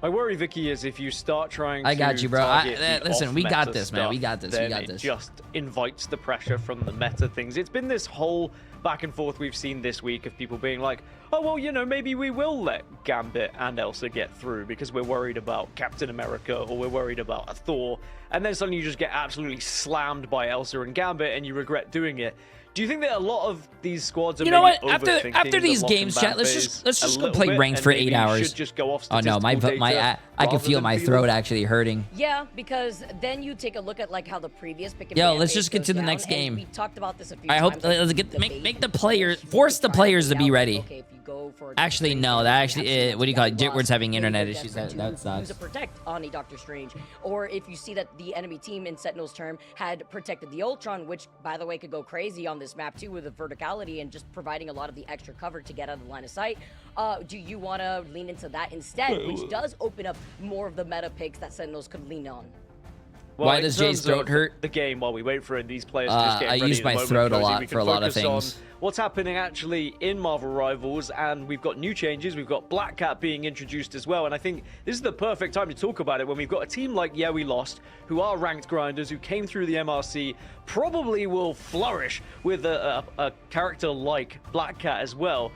[SPEAKER 9] My worry, Vicky, is if you start trying
[SPEAKER 3] I got
[SPEAKER 9] to
[SPEAKER 3] you, bro.
[SPEAKER 9] target the
[SPEAKER 3] Listen, we got
[SPEAKER 9] off-meta
[SPEAKER 3] this, man. We
[SPEAKER 9] stuff,
[SPEAKER 3] got this. We
[SPEAKER 9] then
[SPEAKER 3] got
[SPEAKER 9] it
[SPEAKER 3] this.
[SPEAKER 9] just invites the pressure from the meta things. It's been this whole back and forth we've seen this week of people being like, oh, well, you know, maybe we will let Gambit and Elsa get through because we're worried about Captain America or we're worried about a Thor. And then suddenly you just get absolutely slammed by Elsa and Gambit and you regret doing it. Do you think that a lot of these squads are
[SPEAKER 3] You know what?
[SPEAKER 9] maybe overthinking
[SPEAKER 3] After
[SPEAKER 9] the
[SPEAKER 3] these
[SPEAKER 9] lock
[SPEAKER 3] games,
[SPEAKER 9] and ban
[SPEAKER 3] chat, let's
[SPEAKER 9] phase
[SPEAKER 3] just
[SPEAKER 9] a
[SPEAKER 3] go
[SPEAKER 9] little
[SPEAKER 3] play
[SPEAKER 9] bit,
[SPEAKER 3] ranked
[SPEAKER 9] and
[SPEAKER 3] for
[SPEAKER 9] maybe
[SPEAKER 3] 8
[SPEAKER 9] you
[SPEAKER 3] hours.
[SPEAKER 9] should just go off
[SPEAKER 3] Oh no,
[SPEAKER 9] statistical data
[SPEAKER 3] I can
[SPEAKER 9] rather
[SPEAKER 3] feel
[SPEAKER 9] than
[SPEAKER 3] my
[SPEAKER 9] feel
[SPEAKER 3] throat
[SPEAKER 9] it?
[SPEAKER 3] actually hurting.
[SPEAKER 22] Yeah, because then you take a look at like how the previous pick and
[SPEAKER 3] Yo,
[SPEAKER 22] ban
[SPEAKER 3] let's
[SPEAKER 22] phase
[SPEAKER 3] just get
[SPEAKER 22] goes
[SPEAKER 3] to the
[SPEAKER 22] down,
[SPEAKER 3] next
[SPEAKER 22] and
[SPEAKER 3] game.
[SPEAKER 22] We talked about this a few
[SPEAKER 3] I
[SPEAKER 22] times.
[SPEAKER 3] hope let's get make the players force the players to be ready.
[SPEAKER 22] Okay, if you go for
[SPEAKER 3] Actually, no, that actually what do you call it? Jitward's having internet issues. That
[SPEAKER 22] use
[SPEAKER 3] sucks.
[SPEAKER 22] a protect on a Doctor Strange, or if you see that the enemy team in Sentinel's term had protected the Ultron, which by the way could go crazy on this map too with the verticality and just providing a lot of the extra cover to get out of the line of sight. Do you want to lean into that instead, which does open up more of the meta picks that Sentinels could lean on?
[SPEAKER 9] Well,
[SPEAKER 3] Why
[SPEAKER 9] in
[SPEAKER 3] does Jay's
[SPEAKER 9] terms
[SPEAKER 3] throat
[SPEAKER 9] of
[SPEAKER 3] hurt?
[SPEAKER 9] The game while we wait for these players to just get
[SPEAKER 3] I
[SPEAKER 9] ready
[SPEAKER 3] use
[SPEAKER 9] at the
[SPEAKER 3] my
[SPEAKER 9] moment,
[SPEAKER 3] throat a
[SPEAKER 9] Cozy,
[SPEAKER 3] lot
[SPEAKER 9] we
[SPEAKER 3] for
[SPEAKER 9] can
[SPEAKER 3] a lot of
[SPEAKER 9] focus on
[SPEAKER 3] things.
[SPEAKER 9] what's happening actually in Marvel Rivals, and we've got new changes. We've got Black Cat being introduced as well, and I think this is the perfect time to talk about it when we've got a team like We Lost, who are ranked grinders, who came through the MRC, probably will flourish with a character like Black Cat as well.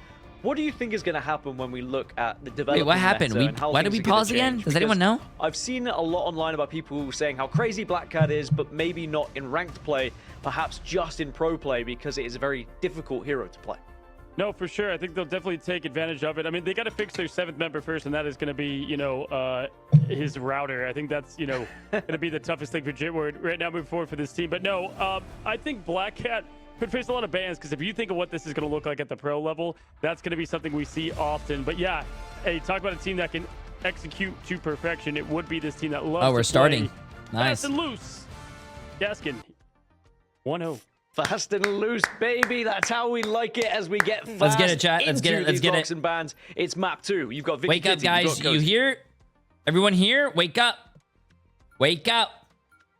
[SPEAKER 9] What do you think is going to happen when we look at the development?
[SPEAKER 3] Wait, what happened? Why did we pause again? Does anyone know?
[SPEAKER 9] I've seen a lot online about people saying how crazy Black Cat is, but maybe not in ranked play, perhaps just in pro play, because it is a very difficult hero to play.
[SPEAKER 8] No, for sure. I think they'll definitely take advantage of it. I mean, they got to fix their 7th member first, and that is going to be, you know, his router. I think that's, you know, going to be the toughest thing for Jitward right now moving forward for this team. But no, I think Black Cat could face a lot of bans, because if you think of what this is going to look like at the pro level, that's going to be something we see often. But yeah, hey, talk about a team that can execute to perfection. It would be this team that loves
[SPEAKER 3] we're starting.
[SPEAKER 8] Nice. Fast and loose. Gaskin, 1-0.
[SPEAKER 9] Fast and loose, baby. That's how we like it as we get fast.
[SPEAKER 3] Let's get it, chat. Let's get it. Let's get it.
[SPEAKER 9] And bands. It's map 2. You've got Vicky
[SPEAKER 3] Wake up, guys. You hear? Everyone here? Wake up. Wake up.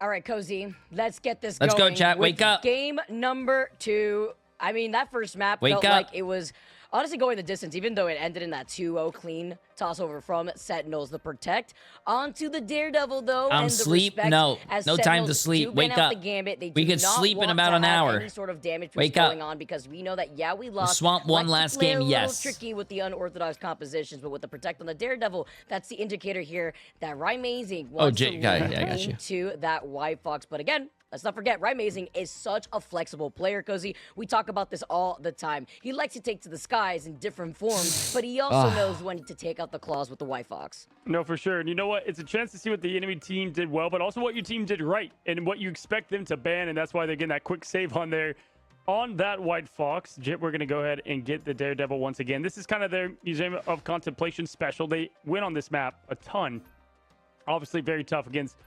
[SPEAKER 22] All right, Cozy. Let's get this
[SPEAKER 3] going. Let's go, chat. Wake up.
[SPEAKER 22] Game number 2. I mean, that first map felt like it was honestly going the distance, even though it ended in that 2-0 clean toss over from Sentinels, the Protect. Onto the Daredevil, though.
[SPEAKER 3] I'm sleep. No time to sleep. Wake up. We could sleep in about an hour.
[SPEAKER 22] Any sort of damage
[SPEAKER 3] Wake up.
[SPEAKER 22] Going on, because we know that, yeah, we lost.
[SPEAKER 3] The Swamp won last game, yes.
[SPEAKER 22] Tricky with the unorthodox compositions, but with the Protect on the Daredevil, that's the indicator here that Rymazing wants to into that White Fox. But again, let's not forget, Rymazing is such a flexible player, Cozy. We talk about this all the time. He likes to take to the skies in different forms, but he also knows when to take out the claws with the White Fox.
[SPEAKER 8] No, for sure. And you know what? It's a chance to see what the enemy team did well, but also what your team did right and what you expect them to ban, and that's why they're getting that quick save on there. On that White Fox, Jit, we're going to go ahead and get the Daredevil once again. This is kind of their Museum of Contemplation special. They win on this map a ton. Obviously very tough against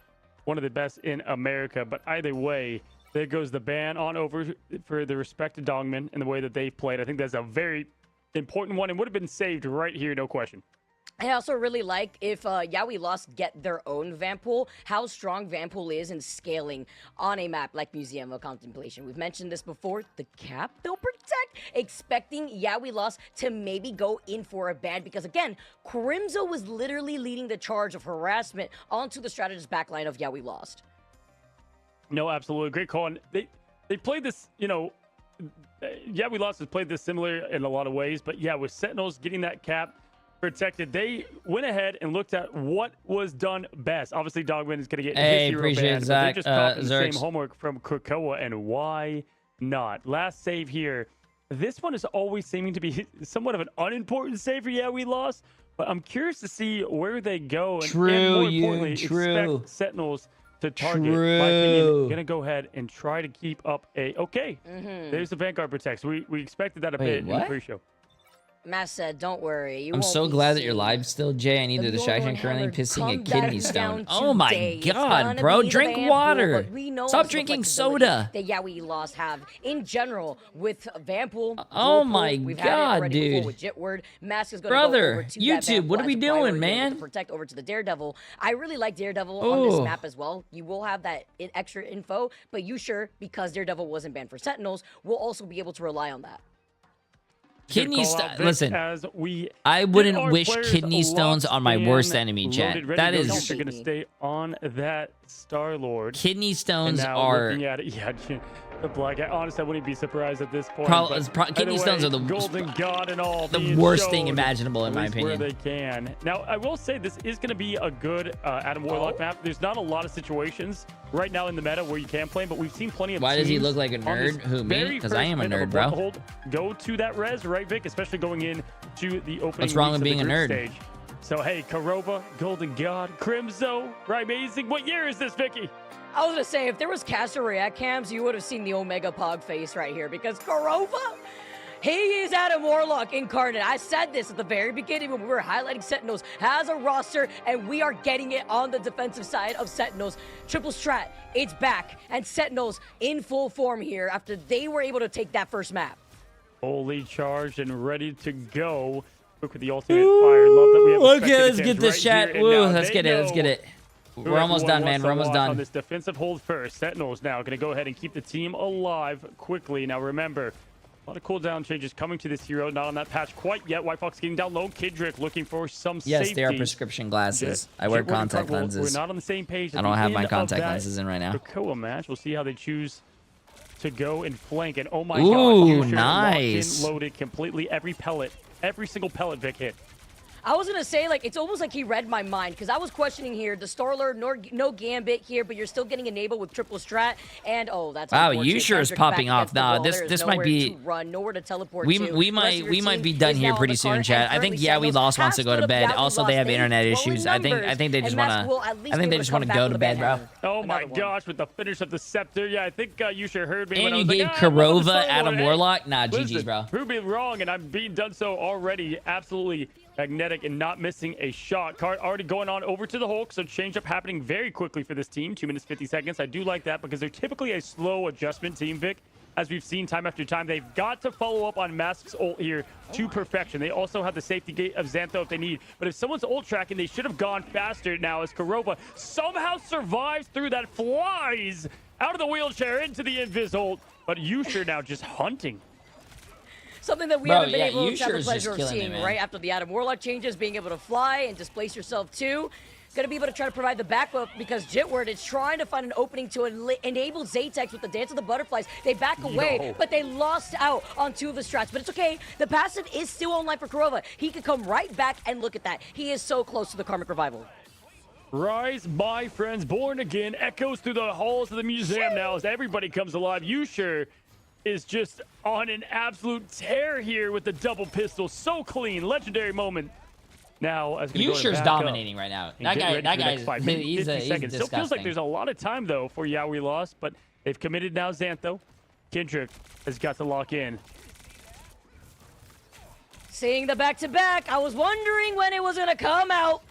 [SPEAKER 8] one of the best in America, but either way, there goes the ban on over for the respected Dogmen and the way that they've played. I think that's a very important one and would have been saved right here, no question.
[SPEAKER 22] I also really like if We Lost get their own Vanpool, how strong Vanpool is in scaling on a map like Museum of Contemplation. We've mentioned this before. The cap they'll protect, expecting We Lost to maybe go in for a ban, because again, Crimzo was literally leading the charge of harassment onto the strategist backline of We Lost.
[SPEAKER 8] No, absolutely. Great call. And they played this, you know, We Lost has played this similar in a lot of ways, but yeah, with Sentinels getting that cap protected, they went ahead and looked at what was done best. Obviously, Dogman is going to get his hero banned, but they're just copying the same homework from Krakoa, and why not? Last save here. This one is always seeming to be somewhat of an unimportant save for We Lost, but I'm curious to see where they go, and more importantly, expect Sentinels to target. My opinion, gonna go ahead and try to keep up a there's the Vanguard protects. We expected that a bit in the pre-show.
[SPEAKER 22] Matt said, don't worry.
[SPEAKER 3] I'm so glad that you're live still, Jay. I need the distraction. Currently pissing a kidney stone. Oh my god, bro. Drink water. Stop drinking soda.
[SPEAKER 22] That We Lost have in general with Vanpool.
[SPEAKER 3] Oh my god, dude.
[SPEAKER 22] With Jitward. Mask is going
[SPEAKER 3] to
[SPEAKER 22] go over to
[SPEAKER 3] YouTube, what are we doing, man?
[SPEAKER 22] To protect over to the Daredevil. I really like Daredevil on this map as well. You will have that extra info, but you sure, because Daredevil wasn't banned for Sentinels, will also be able to rely on that.
[SPEAKER 3] Kidney stones. Listen, I wouldn't wish kidney stones on my worst enemy, chat. That is.
[SPEAKER 8] They're gonna stay on that Star-Lord.
[SPEAKER 3] Kidney stones are.
[SPEAKER 8] Looking at it, the Black Cat. Honestly, I wouldn't be surprised at this point.
[SPEAKER 3] Kidney stones are the
[SPEAKER 8] Golden God and all.
[SPEAKER 3] The worst thing imaginable, in my opinion.
[SPEAKER 8] Where they can. Now, I will say this is going to be a good Adam Warlock map. There's not a lot of situations right now in the meta where you can play, but we've seen plenty of.
[SPEAKER 3] Why does he look like a nerd? Who, me? Because I am a nerd, bro.
[SPEAKER 8] Go to that res, right, Vic? Especially going in to the opening.
[SPEAKER 3] What's wrong with being a nerd?
[SPEAKER 8] Stage. So hey, Karova, Golden God, Crimzo, Rymazing. What year is this, Vicky?
[SPEAKER 22] I was gonna say, if there was caster react cams, you would have seen the Omega Pog face right here, because Karova, he is Adam Warlock incarnate. I said this at the very beginning when we were highlighting Sentinels has a roster, and we are getting it on the defensive side of Sentinels. Triple strat, it's back, and Sentinels in full form here after they were able to take that first map.
[SPEAKER 8] Fully charged and ready to go. Look at the ultimate fire. Love that we have.
[SPEAKER 3] Okay, let's get this chat. Let's get it. Let's get it. We're almost done, man. We're almost done.
[SPEAKER 8] On this defensive hold first. Sentinels now going to go ahead and keep the team alive quickly. Now remember, a lot of cooldown changes coming to this hero. Not on that patch quite yet. White Fox getting down low. Kidrick looking for some safety.
[SPEAKER 3] Yes, they are prescription glasses. I wear contact lenses.
[SPEAKER 8] We're not on the same page.
[SPEAKER 3] I don't have my contact lenses in right now.
[SPEAKER 8] Krakoa match. We'll see how they choose to go and flank. And oh my
[SPEAKER 3] god,
[SPEAKER 8] sure
[SPEAKER 3] nice.
[SPEAKER 8] Loaded completely every pellet Every single pellet Vic hit.
[SPEAKER 22] I was going to say, like, it's almost like he read my mind, because I was questioning here, the Starler, no Gambit here, but you're still getting enabled with triple strat, and, oh, that's
[SPEAKER 3] wow, you sure is popping off. Nah, this might be...
[SPEAKER 22] To run, nowhere to teleport
[SPEAKER 3] we might be done here pretty soon, Chad. I think, yeah, we lost wants to go to bed. Also, they have internet issues. I think they just want to go to bed, bro.
[SPEAKER 8] Oh, my gosh, with the finish of the Scepter. Yeah, I think you sure heard me.
[SPEAKER 3] And you gave Kurova Adam Warlock? Nah, GG's, bro.
[SPEAKER 8] Prove me wrong, and I'm being done so already. Absolutely magnetic and not missing a shot. Card already going on over to the Hulk, so change up happening very quickly for this team. 2 minutes 50 seconds. I do like that because they're typically a slow adjustment team, Vic. As we've seen time after time, they've got to follow up on Mask's ult here to perfection. They also have the safety gate of Xantho if they need. But if someone's ult tracking, they should have gone faster now as Kurova somehow survives through that, flies out of the wheelchair into the invis ult. But Yusher now just hunting.
[SPEAKER 22] Something that we haven't been able to have the pleasure of seeing, right? After the Adam Warlock changes, being able to fly and displace yourself too. Gonna be able to try to provide the backup because Jitward is trying to find an opening to enable Zatex with the Dance of the Butterflies. They back away, but they lost out on 2 of the strats. But it's okay. The passive is still online for Kurova. He could come right back and look at that. He is so close to the Karmic Revival.
[SPEAKER 8] Rise, my friends, born again, echoes through the halls of the museum now as everybody comes alive. Yusher is just on an absolute tear here with the double pistol. So clean, legendary moment. Now, as
[SPEAKER 3] Yusher's dominating right now. That guy's he's disgusting.
[SPEAKER 8] Still feels like there's a lot of time though for we lost, but they've committed now. Xantho, Kendrick has got to lock in.
[SPEAKER 22] Seeing the back-to-back, I was wondering when it was gonna come out.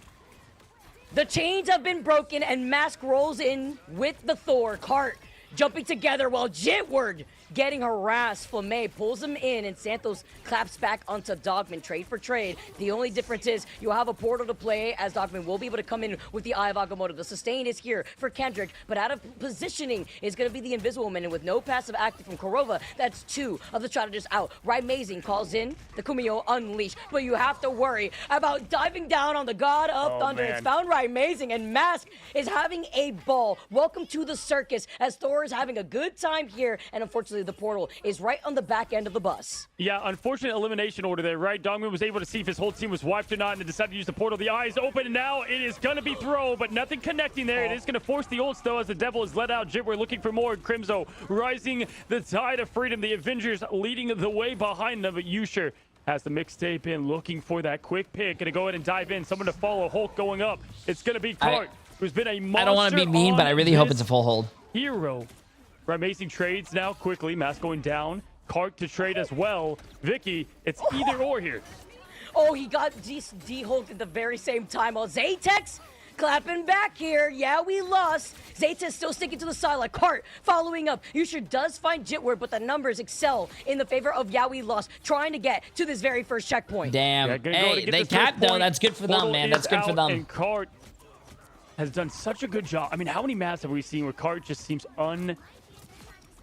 [SPEAKER 22] The chains have been broken, and Mask rolls in with the Thor cart, jumping together while Jitward getting harassed. Flamme pulls him in, and Santos claps back onto Dogman. Trade for trade. The only difference is you have a portal to play, as Dogman will be able to come in with the Eye of Agamotto. The sustain is here for Kendrick, but out of positioning is going to be the Invisible Woman, and with no passive active from Kurova, that's 2 of the strategists out. Amazing calls in the Kumiho Unleash, but you have to worry about diving down on the God of Thunder. Man. It's found Amazing, and Mask is having a ball. Welcome to the circus, as Thor is having a good time here, and unfortunately the portal is right on the back end of the bus.
[SPEAKER 8] Yeah, unfortunate elimination order there, right? Dongman was able to see if his whole team was wiped or not, and they decided to use the portal. The eye is open, and now it is going to be throw, but nothing connecting there. It is going to force the ults, though, as the Devil is let out. Jibber looking for more. Crimzo rising the tide of freedom. The Avengers leading the way behind them, but Yusher has the mixtape in, looking for that quick pick. Going to go ahead and dive in. Someone to follow. Hulk going up. It's going to be Cart, who's been a monster.
[SPEAKER 3] I don't want to be mean, but I really hope it's a full hold.
[SPEAKER 8] Hero. Amazing trades now quickly. Mask going down. Cart to trade as well. Vicky, it's either or here.
[SPEAKER 22] Oh, he got de-hulked at the very same time. While Zatex clapping back here. Yeah, we lost. Zatex still sticking to the sideline. Cart following up. Yusher does find Jitward, but the numbers excel in the favor of we lost, trying to get to this very first checkpoint.
[SPEAKER 3] Damn. Yeah, hey, they capped though. That's good for them, man. That's good for them.
[SPEAKER 8] And Cart has done such a good job. I mean, how many maps have we seen where Cart just seems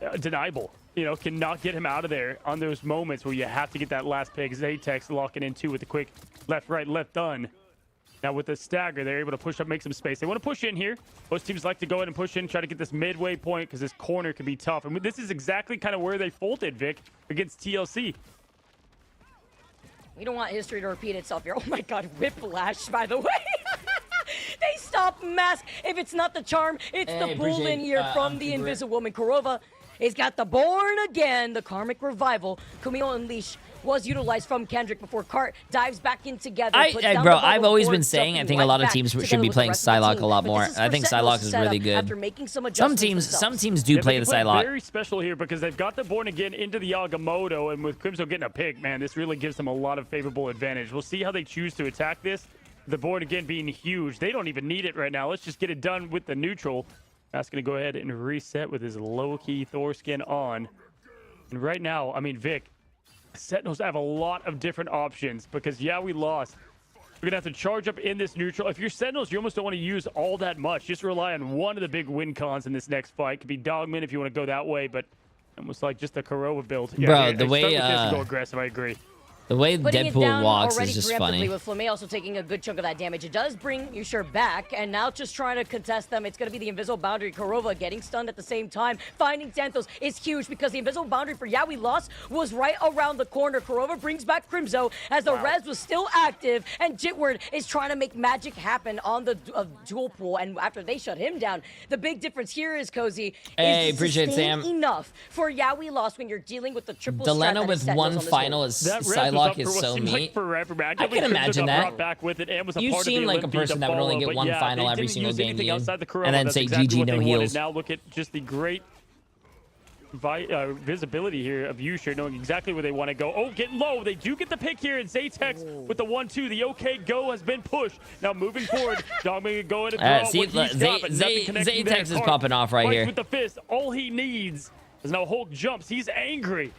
[SPEAKER 8] undeniable? You know, cannot get him out of there on those moments where you have to get that last pick. Zatex locking in too with the quick left, right, left done. Now with the stagger, they're able to push up, make some space. They want to push in here. Most teams like to go ahead and push in, try to get this midway point because this corner can be tough. And this is exactly kind of where they folded, Vic, against TLC.
[SPEAKER 22] We don't want history to repeat itself here. Oh my God, Whiplash, by the way. They stop Mask. If it's not the charm, it's the pull in here from the Invisible Woman. Kurova has got the Born Again, the Karmic Revival. Kumiho Unleash was utilized from Kendrick before Cart dives back in together.
[SPEAKER 3] Bro, I've always been saying I think a lot of teams should be playing Psylocke a lot more. I think Psylocke is really good. Some teams do play the Psylocke.
[SPEAKER 8] Very special here because they've got the Born Again into the Agamotto, and with Crimzo getting a pick, man, this really gives them a lot of favorable advantage. We'll see how they choose to attack this. The Born Again being huge. They don't even need it right now. Let's just get it done with the neutral. That's going to go ahead and reset with his low-key Thor skin on. And right now, I mean, Vic, Sentinels have a lot of different options because, yeah, we lost. We're going to have to charge up in this neutral. If you're Sentinels, you almost don't want to use all that much. Just rely on one of the big win cons in this next fight. Could be Dogman if you want to go that way, but almost like just the Kurova build. Yeah,
[SPEAKER 3] bro, the way...
[SPEAKER 8] go aggressive, I agree.
[SPEAKER 3] The way
[SPEAKER 22] Putting it
[SPEAKER 3] Deadpool
[SPEAKER 22] down
[SPEAKER 3] walks
[SPEAKER 22] already
[SPEAKER 3] is just
[SPEAKER 22] preemptively
[SPEAKER 3] funny.
[SPEAKER 22] with Flamey also taking a good chunk of that damage. It does bring Yusher back, and now just trying to contest them. It's going to be the invisible boundary. Korova getting stunned at the same time. Finding Xanthos is huge because the invisible boundary for Yeah We Lost was right around the corner. Korova brings back Crimzo as the res was still active, and Jitward is trying to make magic happen on the dual pool. And after they shut him down, the big difference here is Cozy.
[SPEAKER 3] Hey,
[SPEAKER 22] is
[SPEAKER 3] appreciate it, Sam.
[SPEAKER 22] Enough for Yeah We Lost when you're dealing with the triple
[SPEAKER 3] Delena
[SPEAKER 22] strat
[SPEAKER 3] with
[SPEAKER 22] that
[SPEAKER 3] one
[SPEAKER 22] on
[SPEAKER 3] final is Psylocke is so neat. I can imagine that. You seem like a person that would only get one final every single game, and then say GG no heals.
[SPEAKER 8] Now look at just the great visibility here of Yusher knowing exactly where they want to go. Oh, getting low. They do get the pick here, and Zaytex with the 1-2. The OK go has been pushed. Now moving forward, Dogman going to draw.
[SPEAKER 3] See, Zaytex is popping off right here.
[SPEAKER 8] With the fist, all he needs is now Hulk jumps. He's angry.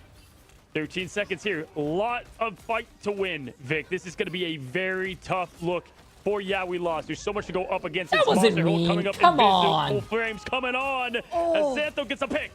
[SPEAKER 8] 13 seconds here. A lot of fight to win, Vic. This is going to be a very tough look for Yeah We Lost. There's so much to go up against.
[SPEAKER 3] That wasn't mean.
[SPEAKER 8] Coming up.
[SPEAKER 3] Come on.
[SPEAKER 8] Full frames coming on.
[SPEAKER 22] Oh.
[SPEAKER 8] As Xantho gets a pick.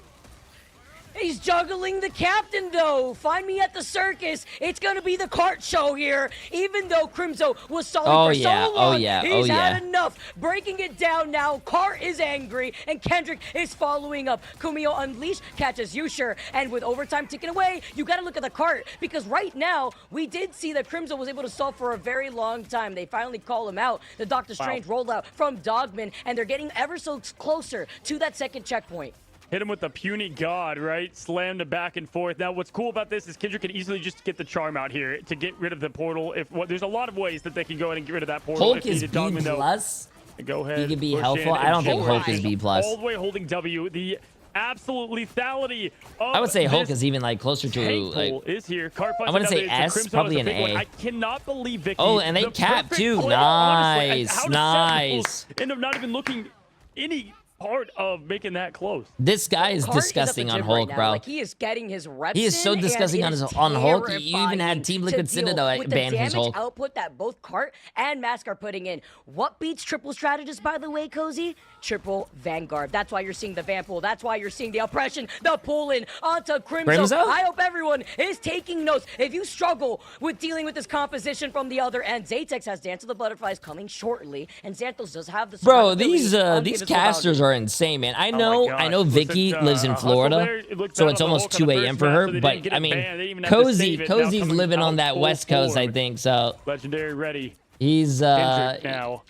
[SPEAKER 22] He's juggling the captain, though. Find me at the circus. It's going to be the cart show here. Even though Crimzo was solid for so long, he's had enough. Breaking it down now. Cart is angry, and Kendrick is following up. Kumio Unleashed catches Yusher, and with overtime ticking away, you got to look at the cart, because right now, we did see that Crimzo was able to solve for a very long time. They finally call him out. The Doctor Strange rollout from Dogman, and they're getting ever so closer to that second checkpoint.
[SPEAKER 8] Hit him with the puny god, right? Slammed him back and forth. Now, what's cool about this is Kendrick can easily just get the charm out here to get rid of the portal. There's a lot of ways that they can go ahead and get rid of that portal.
[SPEAKER 3] Hulk is B+.
[SPEAKER 8] Go ahead.
[SPEAKER 3] He can be helpful. I don't think Hulk is B+.
[SPEAKER 8] All the way holding W. The absolute lethality of
[SPEAKER 3] I would say Hulk is even like closer to like.
[SPEAKER 8] Is here.
[SPEAKER 3] I want to say S, probably an A.
[SPEAKER 8] I cannot believe Vicky.
[SPEAKER 3] Oh, and they cap too. Nice, nice.
[SPEAKER 8] End up not even looking any part of making that close.
[SPEAKER 3] This guy is disgusting on Hulk, bro.
[SPEAKER 22] Like, he is getting his reps.
[SPEAKER 3] He is so disgusting on Hulk. You even had Team Liquid Citadel ban his Hulk.
[SPEAKER 22] Output that both Cart and Mask are putting in. What beats triple strategist, by the way, Cozy? Triple Vanguard. That's why you're seeing the Van Pool. That's why you're seeing the oppression, the pull-in onto Crimzo. I hope everyone is taking notes. If you struggle with dealing with this composition from the other end, Zaytex has Dance of the Butterflies coming shortly, and Xanthos does have the
[SPEAKER 3] bro, these casters are insane, man. I know Vicky lives in Florida, so it's almost 2 a.m. for her, but I mean, Cozy's living on that West Coast, I think, so.
[SPEAKER 8] Legendary ready.
[SPEAKER 3] He's
[SPEAKER 8] now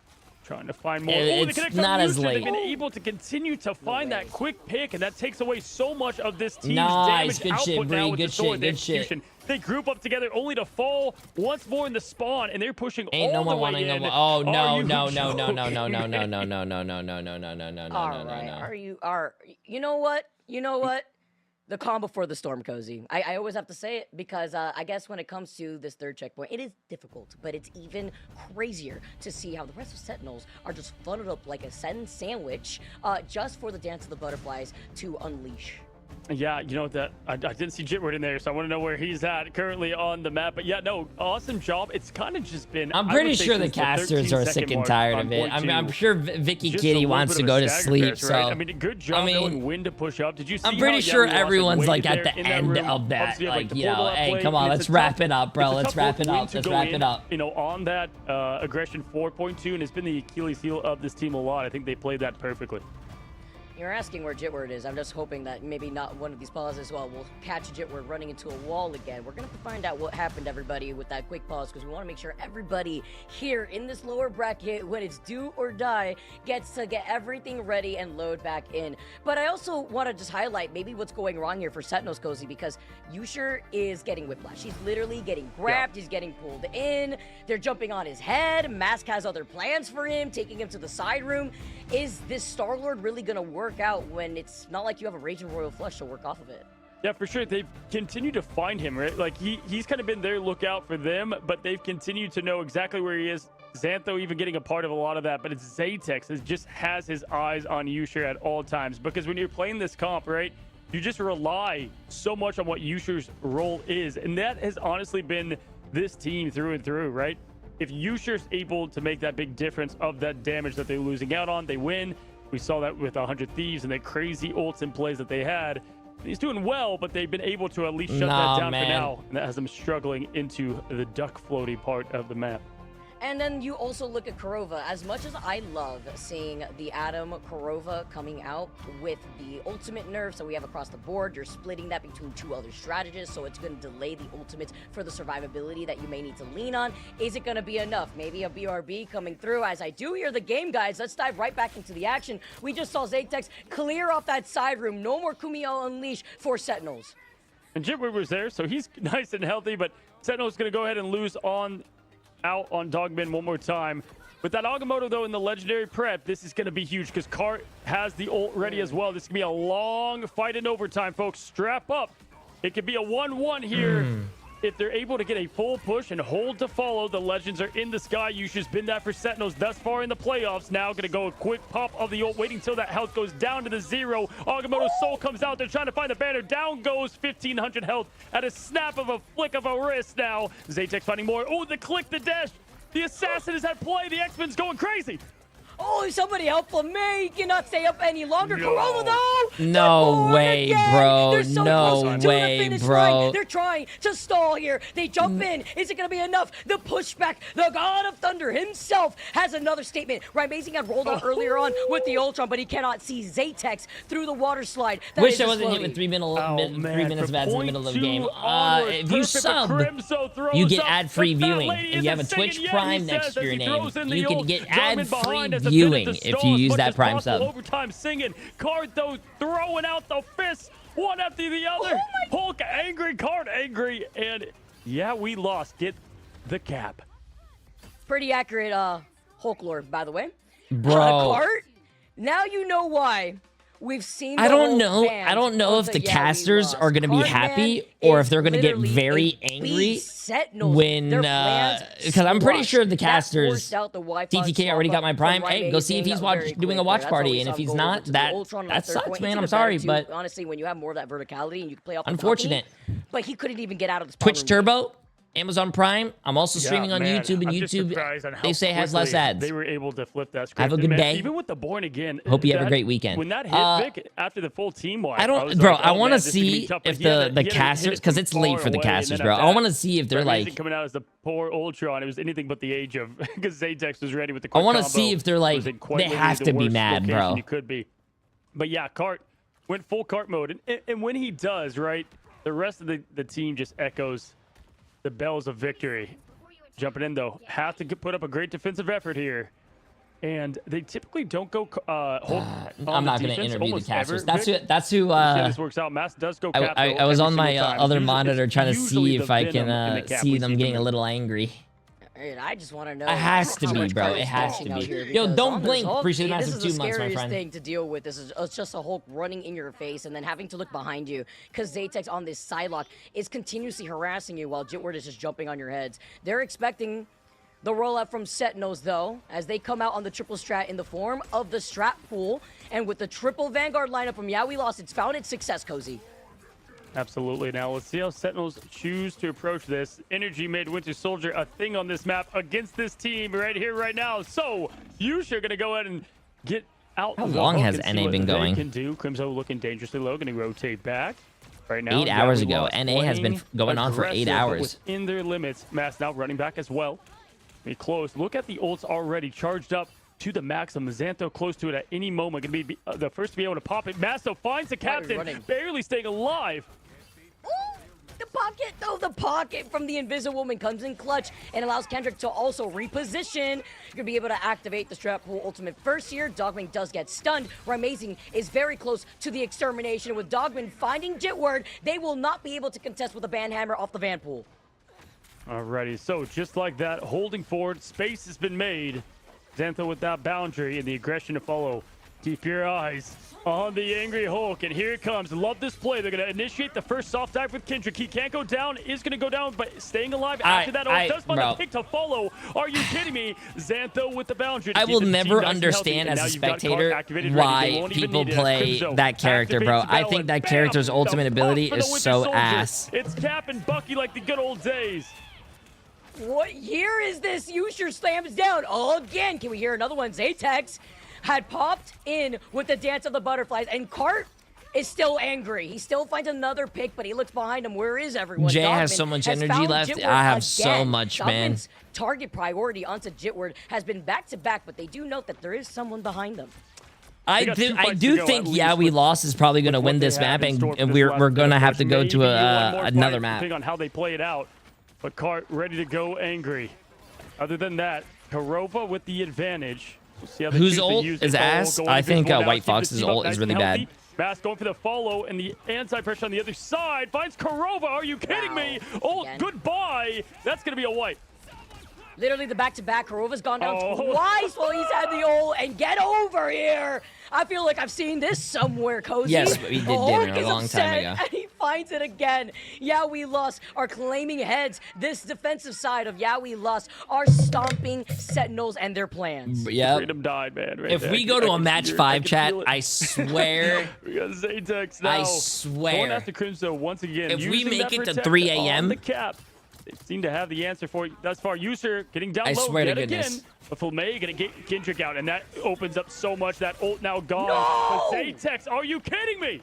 [SPEAKER 8] trying to find more.
[SPEAKER 3] It's not as late.
[SPEAKER 8] They've been able to continue to find that quick pick, and that takes away so much of this team's
[SPEAKER 3] damage
[SPEAKER 8] output
[SPEAKER 3] shit,
[SPEAKER 8] now with
[SPEAKER 3] good
[SPEAKER 8] the sword
[SPEAKER 3] shit, good shit.
[SPEAKER 8] They group up together only to fall once more in the spawn, and they're pushing
[SPEAKER 3] Ain't
[SPEAKER 8] all
[SPEAKER 3] no
[SPEAKER 8] the
[SPEAKER 3] one
[SPEAKER 8] way in.
[SPEAKER 3] Oh no, no.
[SPEAKER 22] All right, you know what? The calm before the storm, Cozy. I always have to say it because I guess when it comes to this third checkpoint, it is difficult, but it's even crazier to see how the rest of Sentinels are just funneled up like a sandwich just for the Dance of the Butterflies to unleash.
[SPEAKER 8] Yeah, you know that I didn't see Jitward in there, so I want to know where he's at currently on the map. But yeah, no, awesome job. It's kind of just been.
[SPEAKER 3] I'm pretty sure the casters are sick and tired of it. I'm sure Vicky Kitty wants to go to sleep. So
[SPEAKER 8] I mean, good job knowing when to push up. Did you see?
[SPEAKER 3] I'm pretty sure everyone's like at the end of that. Like, you know, hey, come on, let's wrap it up, bro. Let's wrap it up. Let's wrap it up.
[SPEAKER 8] You know, on that aggression 4.2, and it's been the Achilles heel of this team a lot. I think they played that perfectly.
[SPEAKER 22] You're asking where Jitward is. I'm just hoping that maybe not one of these pauses as well will catch Jitward running into a wall again. We're going to have to find out what happened, everybody, with that quick pause, because we want to make sure everybody here in this lower bracket, when it's do or die, gets to get everything ready and load back in. But I also want to just highlight maybe what's going wrong here for Sentinels, Cozy, because Yusher is getting whiplash. He's literally getting grabbed. He's getting pulled in. They're jumping on his head. Mask has other plans for him, taking him to the side room. Is this Star-Lord really going to work out when it's not like you have a Raging Royal Flush to work off of it?
[SPEAKER 8] Yeah, for sure. They've continued to find him, right? Like, he's kind of been their lookout for them, but they've continued to know exactly where he is. Xantho even getting a part of a lot of that, but it's Zaytex that just has his eyes on Yusher at all times. Because when you're playing this comp, right, you just rely so much on what Yusher's role is. And that has honestly been this team through and through, right? If Yusher's able to make that big difference of that damage that they're losing out on, they win. We saw that with 100 Thieves and the crazy ults and plays that they had. He's doing well, but they've been able to at least shut that down for now. And that has them struggling into the duck floaty part of the map.
[SPEAKER 22] And then you also look at Kurova. As much as I love seeing the Adam Kurova coming out with the ultimate nerfs that we have across the board, you're splitting that between 2 other strategists, so it's going to delay the ultimates for the survivability that you may need to lean on. Is it going to be enough? Maybe a BRB coming through. As I do hear the game, guys, let's dive right back into the action. We just saw Zaytex clear off that side room. No more Kumiho Unleash for Sentinels.
[SPEAKER 8] And Jitward was there, so he's nice and healthy, but Sentinel's going to go ahead and lose out on Dogman one more time. With that Agamotto, though, in the legendary prep, this is going to be huge because Cart has the ult ready as well. This can be a long fight in overtime, folks. Strap up. It could be a 1-1 here. If they're able to get a full push and hold to follow, the legends are in the sky. Yusha's been that for Sentinels thus far in the playoffs. Now going to go a quick pop of the ult, waiting till that health goes down to the 0. Agamotto's soul comes out. They're trying to find the banner. Down goes 1,500 health at a snap of a flick of a wrist now. Zaytex finding more. Oh, the click, the dash. The assassin is at play. The X-Men's going crazy.
[SPEAKER 22] Oh, somebody help May. He cannot stay up any longer.
[SPEAKER 8] No.
[SPEAKER 22] Kurova, though.
[SPEAKER 3] No way, bro.
[SPEAKER 22] They're so
[SPEAKER 3] no
[SPEAKER 22] close to
[SPEAKER 3] way,
[SPEAKER 22] the finish
[SPEAKER 3] bro.
[SPEAKER 22] line. They're trying to stall here. They jump in. Is it going to be enough? The pushback. The God of Thunder himself has another statement. Amazing had rolled out earlier on with the Ultron, but he cannot see Zaytex through the water slide. That
[SPEAKER 3] Wish I wasn't hit with 3 minutes of ads in the middle of the game. If you sub, you get ad-free viewing. If you have a Twitch Prime next to your name, you can get ad-free viewing if you use that Prime sub.
[SPEAKER 8] Overtime singing. Card, though, throwing out the fists, one after the other. Hulk angry, Card angry, and yeah, we lost. Get the cap.
[SPEAKER 22] Pretty accurate Hulk lore, by the way.
[SPEAKER 3] Bro.
[SPEAKER 22] Cart, now you know why. We've seen the
[SPEAKER 3] I don't know if the casters are going to be happy or if they're going to get very angry when because I'm pretty sure the casters DTK already got my Prime. Hey, go see if he's doing a watch party, and if he's not, that sucks, man. I'm sorry, but
[SPEAKER 22] honestly, when you have more of that verticality and you can play off the
[SPEAKER 3] unfortunate.
[SPEAKER 22] balcony, but he couldn't even get out of the
[SPEAKER 3] Twitch Turbo. Amazon Prime. I'm also streaming on YouTube, and YouTube, they say, has less ads.
[SPEAKER 8] They were able to flip that script.
[SPEAKER 3] Have a good day.
[SPEAKER 8] Even with the Born Again.
[SPEAKER 3] Hope you have a great weekend.
[SPEAKER 8] When that hit Vic after the full team wipe,
[SPEAKER 3] I want to see if the casters, because it's late for the casters, bro. I want to see if they're like
[SPEAKER 8] coming out as the poor Ultron. It was anything but the age of because Zaytex was ready with the.
[SPEAKER 3] I want to see if they're like they have to be mad, bro.
[SPEAKER 8] You could be, but yeah, Cart went full Cart mode, and when he does, right, the rest of the team just echoes the bells of victory. Jumping in, though. Have to put up a great defensive effort here. And they typically don't go
[SPEAKER 3] I'm not going to interview the casters. That's who
[SPEAKER 8] this works out. Mass does go cap,
[SPEAKER 3] I was on my other monitor trying to see if I can see them getting a little angry.
[SPEAKER 22] I just want to know.
[SPEAKER 3] It has to be, bro. It has to be. Yo, don't blink. Appreciate the massive 2 months, my friend.
[SPEAKER 22] This is the scariest thing to deal with. This is just a Hulk running in your face and then having to look behind you because Zaytex on this side lock is continuously harassing you while Jitward is just jumping on your heads. They're expecting the rollout from Sentinels, though, as they come out on the triple strat in the form of the strat pool. And with the triple Vanguard lineup from Yeah We Lost, it's found its success, Cozy.
[SPEAKER 8] Absolutely. Now, let's see how Sentinels choose to approach this. Energy made Winter Soldier a thing on this map against this team right here, right now. So, Yusha going to go ahead and get out.
[SPEAKER 3] How long has NA been going?
[SPEAKER 8] Can do. Crimzo looking dangerously low. Going to rotate back right now.
[SPEAKER 3] 8 hours ago. NA has been going on for 8 hours.
[SPEAKER 8] In their limits. Mass now running back as well. Be close. Look at the ults already charged up to the maximum. Xantho close to it at any moment. Going to be the first to be able to pop it. Masso finds the captain, barely staying alive.
[SPEAKER 22] The pocket, though, the pocket from the Invisible Woman comes in clutch and allows Kendrick to also reposition. You're going to be able to activate the strap pool ultimate first here. Dogman does get stunned. Amazing is very close to the extermination. With Dogman finding Jitward, they will not be able to contest with a banhammer off the van pool.
[SPEAKER 8] Alrighty, so just like that, holding forward, space has been made. Xantho with that boundary and the aggression to follow. Keep your eyes on the angry Hulk, and here it comes. Love this play. They're going to initiate the first soft dive with Kendrick. He can't go down, is going to go down, but staying alive after that. Does find a pick to follow. Are you kidding me? Xantho with the boundary.
[SPEAKER 3] I will never understand as a spectator why people play that character, bro. I think that character's ultimate ability is so ass.
[SPEAKER 8] It's Cap and Bucky like the good old days.
[SPEAKER 22] What year is this? Yusha slams down again. Can we hear another one? Zaytex had popped in with the Dance of the Butterflies, and Cart is still angry. He still finds another pick, but he looks behind him. Where is everyone?
[SPEAKER 3] Jay
[SPEAKER 22] Dogman
[SPEAKER 3] has so much
[SPEAKER 22] has
[SPEAKER 3] energy
[SPEAKER 22] found
[SPEAKER 3] left.
[SPEAKER 22] Jitward
[SPEAKER 3] I have
[SPEAKER 22] again.
[SPEAKER 3] so much, man.
[SPEAKER 22] Dogman's target priority onto Jitward has been back-to-back, but they do note that there is someone behind them.
[SPEAKER 3] I do think we lost is probably going to win this map, and we're going to have to go to another map.
[SPEAKER 8] Depending on how they play it out, but Cart ready to go angry. Other than that, Kurova with the advantage. We'll see how
[SPEAKER 3] Whose ult is ass? I think White Fox's ult is really bad.
[SPEAKER 8] Bass going for the follow, and the anti-pressure on the other side finds Kurova. Are you kidding me? Oh, goodbye. That's going to be a wipe.
[SPEAKER 22] Literally the back-to-back. Kurova's gone down twice while he's had the ult. And get over here. I feel like I've seen this somewhere, Cozy.
[SPEAKER 3] Yes, we did dinner a long time ago.
[SPEAKER 22] And he finds it again. Yeah, we lost. Are claiming heads. This defensive side of we lost are stomping Sentinels and their plans.
[SPEAKER 3] Yeah.
[SPEAKER 8] Freedom died, man. Right
[SPEAKER 3] if
[SPEAKER 8] there.
[SPEAKER 3] we go to a match 5 chat, I swear.
[SPEAKER 8] We got Zatex now.
[SPEAKER 3] I swear.
[SPEAKER 8] Going after Crimson once again.
[SPEAKER 3] If we make it to 3 a.m.
[SPEAKER 8] The cap. They seem to have the answer for it thus far. User getting down low.
[SPEAKER 3] I swear to
[SPEAKER 8] yet
[SPEAKER 3] goodness.
[SPEAKER 8] Again. But Fulmay gonna get Kendrick out, and that opens up so much. That ult now gone.
[SPEAKER 22] No!
[SPEAKER 8] But Zatex, are you kidding me?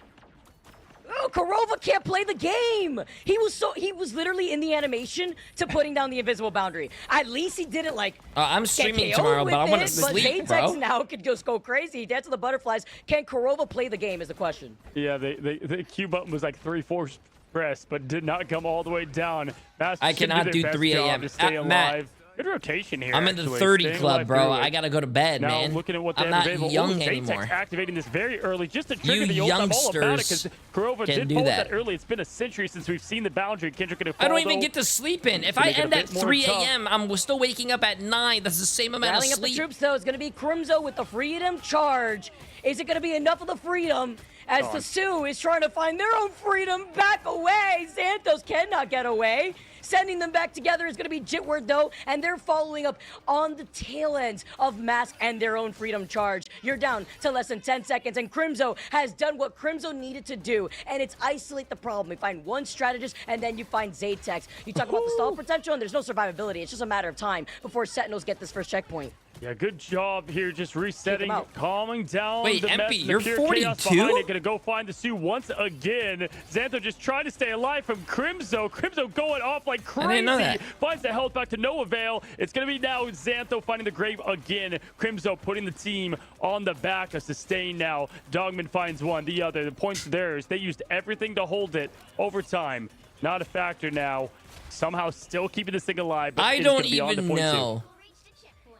[SPEAKER 22] Oh, Kurova can't play the game. He was literally in the animation to putting down the invisible boundary. At least he didn't
[SPEAKER 3] I'm streaming tomorrow, but I want to sleep, bro.
[SPEAKER 22] Zatex now could just go crazy. Dance to the butterflies. Can Kurova play the game is the question.
[SPEAKER 8] Yeah, the Q button was like 3/4 press, but did not come all the way down.
[SPEAKER 3] I cannot do 3 a.m.
[SPEAKER 8] to stay alive.
[SPEAKER 3] Matt,
[SPEAKER 8] good rotation here.
[SPEAKER 3] I'm in the 30 club, bro. I gotta go to bed,
[SPEAKER 8] now,
[SPEAKER 3] man.
[SPEAKER 8] Looking at what
[SPEAKER 3] I'm not young anymore.
[SPEAKER 8] Activating this very early just to trigger
[SPEAKER 3] You
[SPEAKER 8] the ult. I'm all about it
[SPEAKER 3] youngsters
[SPEAKER 8] because Kurova
[SPEAKER 3] can
[SPEAKER 8] did
[SPEAKER 3] do
[SPEAKER 8] pull
[SPEAKER 3] that.
[SPEAKER 8] that early. It's been a century since we've seen the boundary. Kendrick gonna
[SPEAKER 3] I don't even get to sleep in. If I end at 3 a.m., I'm still waking up at 9. That's the same amount
[SPEAKER 22] Rallying
[SPEAKER 3] of
[SPEAKER 22] up the
[SPEAKER 3] sleep.
[SPEAKER 22] troops, though, is going to be Crimzo with the freedom charge. Is it going to be enough of the freedom as the Sioux is trying to find their own freedom back away? Xanthos cannot get away. Sending them back together is going to be Jitward, though, and they're following up on the tail ends of Mask and their own freedom charge. You're down to less than 10 seconds, and Crimzo has done what Crimzo needed to do, and it's isolate the problem. We find one strategist, and then you find Zatex. You talk about the stall potential, and there's no survivability. It's just a matter of time before Sentinels get this first checkpoint.
[SPEAKER 8] Yeah, good job here, just resetting, calming down.
[SPEAKER 3] Wait,
[SPEAKER 8] the
[SPEAKER 3] MP,
[SPEAKER 8] mess,
[SPEAKER 3] you're
[SPEAKER 8] the
[SPEAKER 3] 42?
[SPEAKER 8] Gonna go find the Sioux once again. Xantho just trying to stay alive from Crimzo. Crimzo going off like crazy.
[SPEAKER 3] I didn't know that.
[SPEAKER 8] Finds the health back to no avail. It's gonna be now Xantho finding the grave again. Crimzo putting the team on the back. A sustain now. Dogman finds one, the other. The points are theirs. They used everything to hold it. Overtime, not a factor now. Somehow still keeping this thing alive. But
[SPEAKER 3] I don't even know.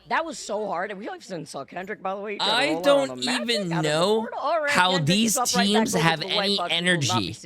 [SPEAKER 22] That was so hard. And we even saw Kendrick, by the way.
[SPEAKER 3] I don't even know how these teams have any energy.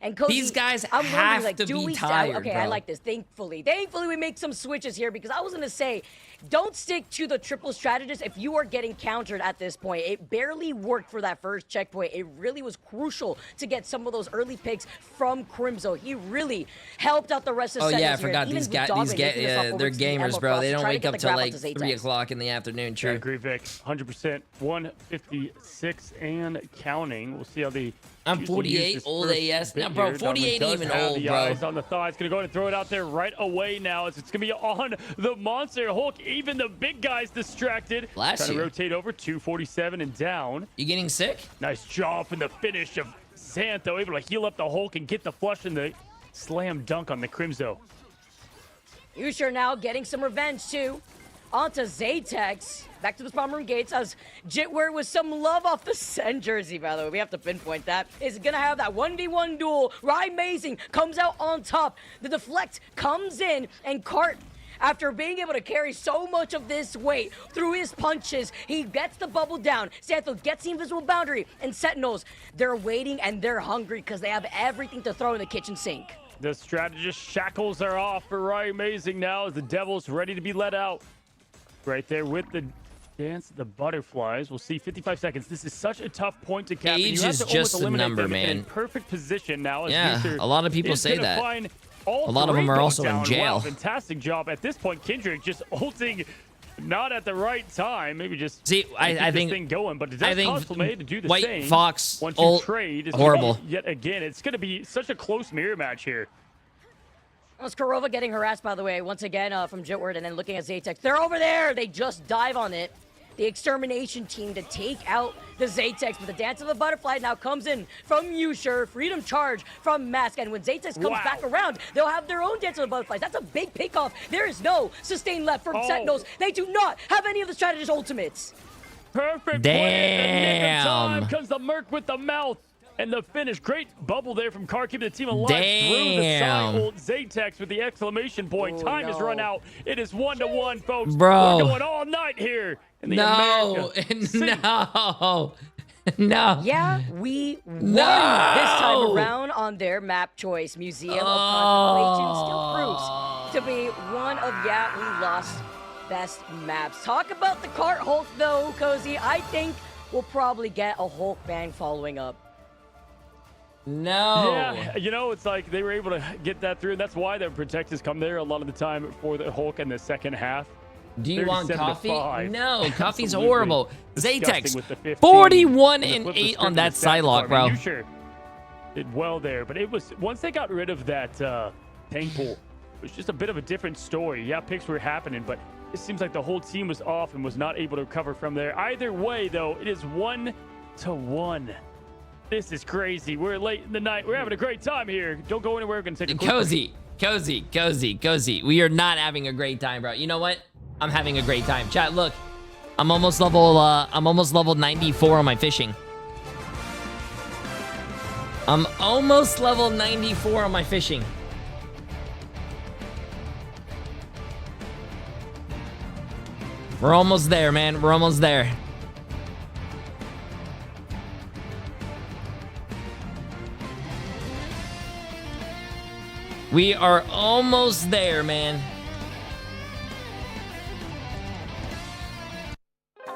[SPEAKER 22] And Cozy,
[SPEAKER 3] these guys
[SPEAKER 22] I'm
[SPEAKER 3] have
[SPEAKER 22] like,
[SPEAKER 3] to
[SPEAKER 22] do
[SPEAKER 3] be
[SPEAKER 22] we
[SPEAKER 3] tired,
[SPEAKER 22] Okay,
[SPEAKER 3] bro.
[SPEAKER 22] I like this. Thankfully we make some switches here because I was going to say, don't stick to the triple strategist if you are getting countered at this point. It barely worked for that first checkpoint. It really was crucial to get some of those early picks from Crimzo. He really helped out the rest of the
[SPEAKER 3] I forgot these guys. They're gamers, bro. They don't wake up till like 3 o'clock in the afternoon. True.
[SPEAKER 8] I agree, Vic. 100%. 156 and counting. We'll see how the.
[SPEAKER 3] I'm 48, old AS. Now, bro, 48 ain't even old,
[SPEAKER 8] the
[SPEAKER 3] bro.
[SPEAKER 8] Eyes on the thigh. It's going to go ahead and throw it out there right away now. It's going to be on the Monster Hulk. Even the big guy's distracted.
[SPEAKER 3] Bless
[SPEAKER 8] Trying
[SPEAKER 3] you.
[SPEAKER 8] to rotate over. 247 and down.
[SPEAKER 3] You getting sick?
[SPEAKER 8] Nice job in the finish of Xantho. Able to heal up the Hulk and get the flush and the slam dunk on the Crimzo.
[SPEAKER 22] Usher now getting some revenge, too. Onto Zatex. Back to the spawn room gates as Jitward with some love off the Sen jersey, by the way. We have to pinpoint that. Is going to have that 1v1 duel. Rye Mazing comes out on top. The deflect comes in, and Cart, after being able to carry so much of this weight through his punches, he gets the bubble down. Xantho gets the invisible boundary, and Sentinels, they're waiting and they're hungry because they have everything to throw in the kitchen sink.
[SPEAKER 8] The strategist shackles are off for Rye Mazing now as the Devils ready to be let out. Right there with the dance the butterflies. We'll see 55 seconds. This is such a tough point to cap.
[SPEAKER 3] Age is just a number, man.
[SPEAKER 8] In perfect position now.
[SPEAKER 3] Yeah, a lot of people say that. A lot of them are also in jail.
[SPEAKER 8] Wow, fantastic job. At this point, Kendrick just ulting not at the right time. Maybe just
[SPEAKER 3] I think
[SPEAKER 8] this thing going, but it does cause Fulmay to do the
[SPEAKER 3] White
[SPEAKER 8] same.
[SPEAKER 3] Fox
[SPEAKER 8] Once you trade, it's
[SPEAKER 3] horrible.
[SPEAKER 8] Yet again, it's going to be such a close mirror match here.
[SPEAKER 22] It's Kurova getting harassed, by the way, once again from Jitward, and then looking at Zatex. They're over there. They just dive on it. the extermination team to take out the Zaytex, but the Dance of the Butterfly now comes in from Usher, Freedom Charge from Mask, and when Zaytex comes back around, they'll have their own Dance of the Butterflies. That's a big pick-off. There is no sustain left from Sentinels. They do not have any of the strategist ultimates.
[SPEAKER 8] Perfect play in the nick of time comes the Merc with the mouth. And the finish, great bubble there from Car, keeping the team alive through the side ult. Zaytex with the exclamation point. Time is run out. It is 1-1, folks.
[SPEAKER 3] Bro.
[SPEAKER 8] We're going all night here in the
[SPEAKER 3] No.
[SPEAKER 22] Yeah, we won this time around on their map choice. Museum of Contemplation still proves to be one of, we lost best maps. Talk about the Cart Hulk, though, Cozy. I think we'll probably get a Hulk ban following up.
[SPEAKER 3] No.
[SPEAKER 8] Yeah, you know, it's like they were able to get that through. That's why their protectors come there a lot of the time for the Hulk in the second half.
[SPEAKER 3] Do you want coffee? No, coffee's
[SPEAKER 8] Absolutely
[SPEAKER 3] horrible.
[SPEAKER 8] disgusting with the
[SPEAKER 3] Zaytex,
[SPEAKER 8] 15.
[SPEAKER 3] 41
[SPEAKER 8] And
[SPEAKER 3] and
[SPEAKER 8] the flip
[SPEAKER 3] 8
[SPEAKER 8] the
[SPEAKER 3] on that
[SPEAKER 8] script in the
[SPEAKER 3] Psylocke,
[SPEAKER 8] second
[SPEAKER 3] bro.
[SPEAKER 8] part. You sure did well there, but it was once they got rid of that tank pool, it was just a bit of a different story. Yeah, picks were happening, but it seems like the whole team was off and was not able to recover from there. Either way, though, it is 1-1. This is crazy. We're late in the night. We're having a great time here. Don't go anywhere. We're going to take a quick break.
[SPEAKER 3] Cozy. We are not having a great time, bro. You know what? I'm having a great time. Chat, look. I'm almost level 94 on my fishing. I'm almost level 94 on my fishing. We're almost there, man. We're almost there. We are almost there, man.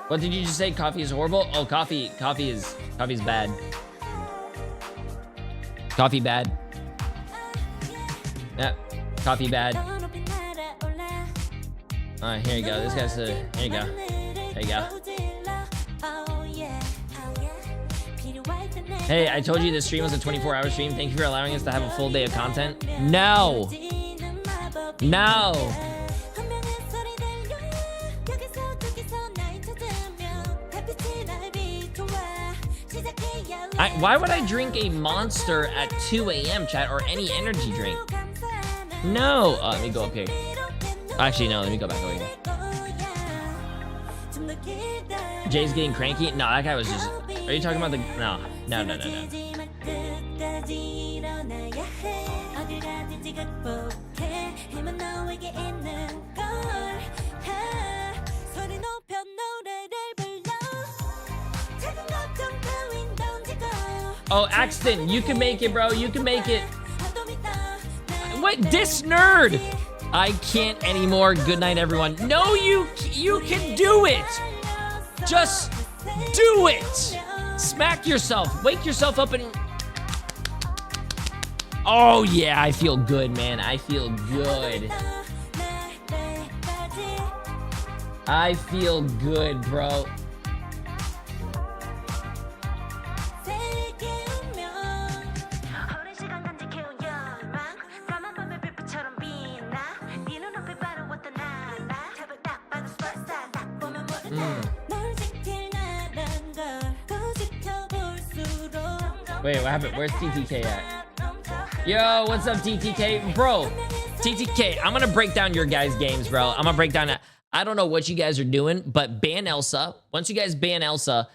[SPEAKER 3] What did you just say? Coffee is horrible? Oh, coffee's bad. Coffee bad. Yeah, coffee bad. All right, here you go. This guy's here you go. There you go. Hey, I told you this stream was a 24-hour stream. Thank you for allowing us to have a full day of content. No. Why would I drink a Monster at 2 a.m. chat or any energy drink? No. Let me go up here. Actually, no. Let me go back over here. Jay's getting cranky? No, that guy was just... Are you talking about the... No. Oh, Axton, you can make it, bro. You can make it. What? This nerd. I can't anymore. Good night, everyone. No, you can do it. Just do it. Smack yourself. Wake yourself up and... Oh, yeah. I feel good, man. I feel good. I feel good, bro. Wait, what happened? Where's TTK at? Yo, what's up, TTK? Bro, TTK, I'm gonna break down your guys' games, bro. I'm gonna break down that. I don't know what you guys are doing, but ban Elsa. Once you guys ban Elsa,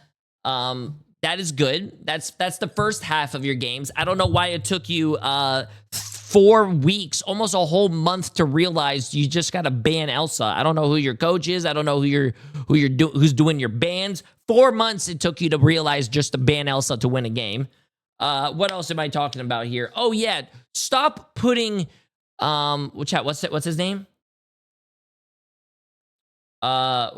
[SPEAKER 3] that is good. That's the first half of your games. I don't know why it took you 4 weeks, almost a whole month to realize you just gotta ban Elsa. I don't know who your coach is. I don't know who's doing your bans. 4 months it took you to realize just to ban Elsa to win a game. What else am I talking about here? Oh yeah, stop putting chat. What's his name? Their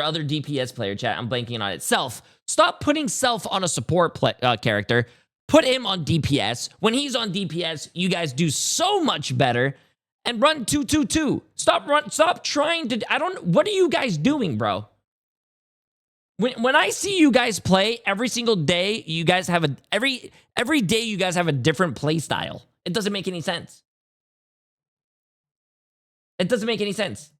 [SPEAKER 3] other DPS player, chat. I'm blanking on it. Self. Stop putting Self on a support character. Put him on DPS. When he's on DPS, you guys do so much better. And run 2-2-2. Stop trying to. What are you guys doing, bro? When I see you guys play every single day, you guys have every day you guys have a different play style. It doesn't make any sense. It doesn't make any sense.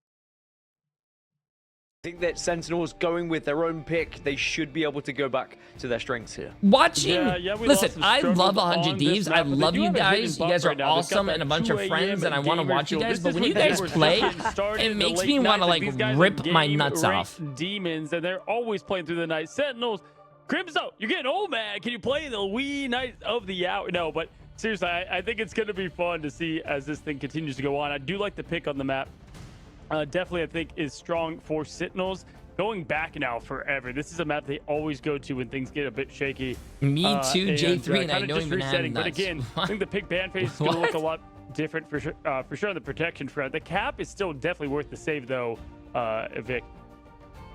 [SPEAKER 9] I think that Sentinels going with their own pick, they should be able to go back to their strengths here.
[SPEAKER 3] Watching, listen, I love 100 Thieves. I love you guys. You guys are awesome and a bunch of friends, and I want to watch you guys. But when you guys play, it makes me want to like rip my nuts off.
[SPEAKER 8] Demons, and they're always playing through the night. Sentinels, Crimzo, you're getting old, man. Can you play the wee night of the hour? No, but seriously, I think it's going to be fun to see as this thing continues to go on. I do like the pick on the map. Definitely, I think, is strong for Sentinels. Going back now forever. This is a map they always go to when things get a bit shaky.
[SPEAKER 3] Me too, Jay3, and I don't even have nuts.
[SPEAKER 8] But again, I think the pick ban phase is going to look a lot different for sure on the protection front. The cap is still definitely worth the save, though, Vic.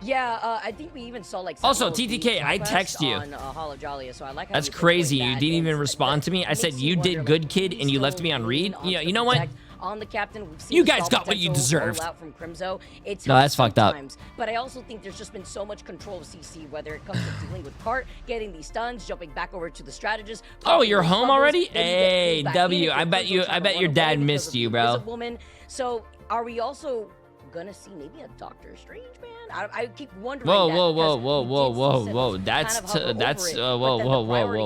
[SPEAKER 22] Yeah, I think we even saw like.
[SPEAKER 3] Also, TTK, I text you.
[SPEAKER 22] On, Hall of Jolly, so I like how
[SPEAKER 3] that's crazy. You didn't even respond to me. I said you did good, kid, and you left me on read. You know what?
[SPEAKER 22] On the captain,
[SPEAKER 3] you guys got what you deserved.
[SPEAKER 22] Out from Crimzo. It's
[SPEAKER 3] no, that's fucked up.
[SPEAKER 22] But I also think there's just been so much control of CC, whether it comes to dealing with Cart, getting these stuns, jumping back over to the strategist.
[SPEAKER 3] Oh, you're home already? Hey, W, I bet your dad missed you, bro.
[SPEAKER 22] Woman. So are we also gonna see maybe a Doctor Strange, man? I keep wondering.
[SPEAKER 3] Whoa. That's whoa.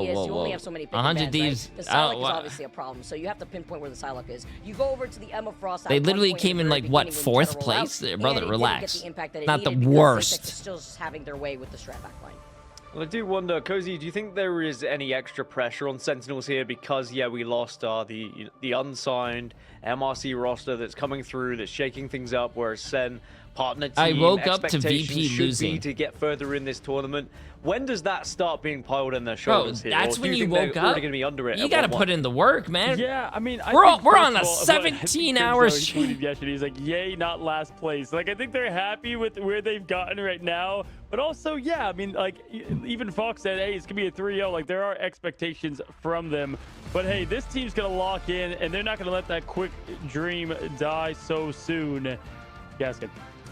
[SPEAKER 22] You only have so many
[SPEAKER 3] 100 Thieves.
[SPEAKER 22] Right? The Psylocke is obviously a problem, so you have to pinpoint where the Psylocke is. You go over to the Emma Frost.
[SPEAKER 3] They literally came in like what, 4th place? Brother, relax. Not the worst.
[SPEAKER 22] Still having their way with the strat backline.
[SPEAKER 9] Well, I do wonder, Cozy, do you think there is any extra pressure on Sentinels here because, yeah, we lost the unsigned MRC roster that's coming through, that's shaking things up, whereas Sen, partner team,
[SPEAKER 3] I woke up to VP losing.
[SPEAKER 9] To get further in this tournament. When does that start being piled in their shoulders here?
[SPEAKER 3] That's when you woke up.
[SPEAKER 9] Gonna be under it
[SPEAKER 3] you got to put in the work, man.
[SPEAKER 8] Yeah, I mean,
[SPEAKER 3] we're on a 17-hour
[SPEAKER 8] stream. Yesterday, he's like, "Yay, not last place." Like, I think they're happy with where they've gotten right now. But also, yeah, I mean, like, even Fox said, "Hey, it's gonna be a 3-0." Like, there are expectations from them. But hey, this team's gonna lock in, and they're not gonna let that quick dream die so soon. Gaskin.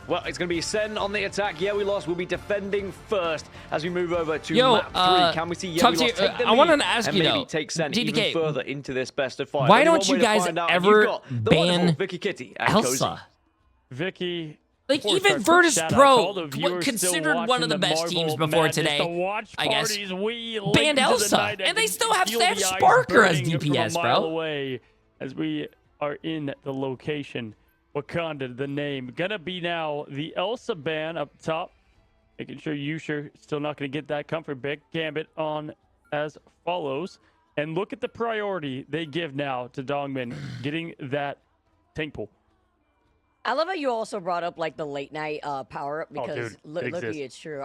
[SPEAKER 9] Well, it's going to be Sen on the attack. Yeah, we lost. We'll be defending first as we move over to map 3. Can we see Yeah, we lost take the lead
[SPEAKER 3] I wanted to ask
[SPEAKER 9] and
[SPEAKER 3] you,
[SPEAKER 9] maybe
[SPEAKER 3] though,
[SPEAKER 9] take Sen
[SPEAKER 3] DDK,
[SPEAKER 9] even further into this best of 5?
[SPEAKER 3] Why don't you guys ever ban
[SPEAKER 9] Vicky Kitty and
[SPEAKER 3] Elsa?
[SPEAKER 8] Vicky.
[SPEAKER 3] Like, even Virtus Pro, considered one of the best teams before today, I guess, banned Elsa, and they still have Sam Sparker as DPS, bro.
[SPEAKER 8] Away as we are in the location. Wakanda, the name. Gonna be now the Elsa ban up top. Making sure Yusher still not gonna get that comfort pick. Gambit on as follows. And look at the priority they give now to Dongmin getting that tank pool.
[SPEAKER 22] I love how you also brought up like the late night power up because look, it's true.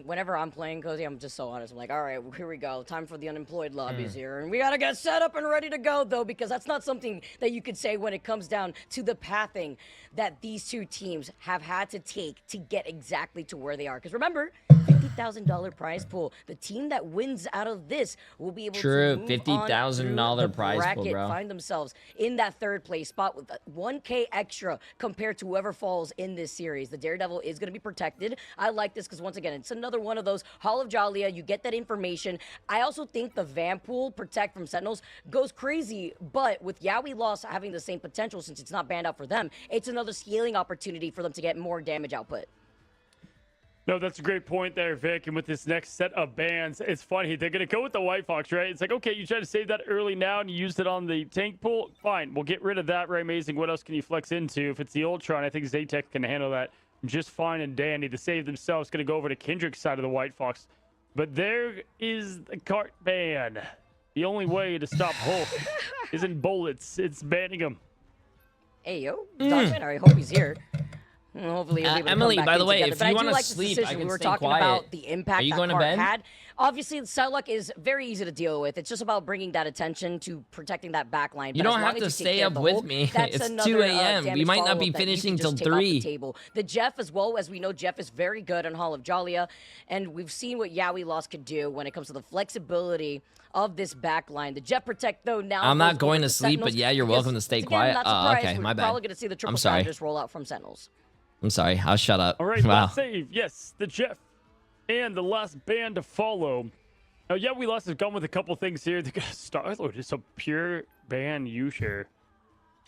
[SPEAKER 22] Whenever I'm playing Cozy, I'm just so honest. I'm like, all right, here we go. Time for the unemployed lobbies here, and we gotta get set up and ready to go though, because that's not something that you could say when it comes down to the pathing that these two teams have had to take to get exactly to where they are. Because remember, $50,000 prize pool. The team that wins out of this will be able to move
[SPEAKER 3] $50,000 prize
[SPEAKER 22] bracket,
[SPEAKER 3] pool, bro.
[SPEAKER 22] Find themselves in that 3rd place spot with 1K extra compared to whoever falls in this series. The Daredevil is going to be protected. I like this because, once again, it's another one of those Hall of Jalia. You get that information. I also think the Van Pool protect from Sentinels goes crazy, but with Yowie Loss having the same potential since it's not banned out for them, it's another scaling opportunity for them to get more damage output.
[SPEAKER 8] No, that's a great point there, Vic. And with this next set of bans, it's funny. They're going to go with the White Fox, right? It's like, okay, you try to save that early now and you used it on the tank pool. Fine, we'll get rid of that. Very amazing. What else can you flex into? If it's the Ultron, I think Zaytech can handle that just fine and dandy. To save themselves, going to go over to Kendrick's side of the White Fox. But there is the cart ban. The only way to stop Hulk isn't bullets. It's banning him.
[SPEAKER 22] Hey, yo. Dogman, I hope he's here. Hopefully he'll be able to
[SPEAKER 3] Emily,
[SPEAKER 22] come back
[SPEAKER 3] by the way,
[SPEAKER 22] together.
[SPEAKER 3] if you
[SPEAKER 22] want to
[SPEAKER 3] sleep, I can
[SPEAKER 22] we were
[SPEAKER 3] stay
[SPEAKER 22] talking
[SPEAKER 3] quiet.
[SPEAKER 22] about the impact
[SPEAKER 3] Are you
[SPEAKER 22] that
[SPEAKER 3] going to
[SPEAKER 22] Cart
[SPEAKER 3] bed?
[SPEAKER 22] had. Obviously, the Psylocke is very easy to deal with. It's just about bringing that attention to protecting that back line.
[SPEAKER 3] You don't have to stay up with me. It's 2 a.m. We might not be finishing till 3.
[SPEAKER 22] The Jeff as well, as we know, Jeff is very good on Hall of Jalia, and we've seen what Yowie Loss could do when it comes to the flexibility of this back line. The Jeff Protect, though, now...
[SPEAKER 3] I'm not going to sleep, but yeah, you're welcome to stay quiet.
[SPEAKER 22] Okay,
[SPEAKER 3] my bad.
[SPEAKER 22] We're probably going to see the triple just roll out from Sentinels.
[SPEAKER 3] I'm sorry. I'll shut up.
[SPEAKER 8] All right,
[SPEAKER 3] wow.
[SPEAKER 8] last save. Yes, the Jeff. And the last ban to follow. Now, yeah, we lost. Has gone with a couple things here. They're going to Star-Lord. Just a pure ban Yusher.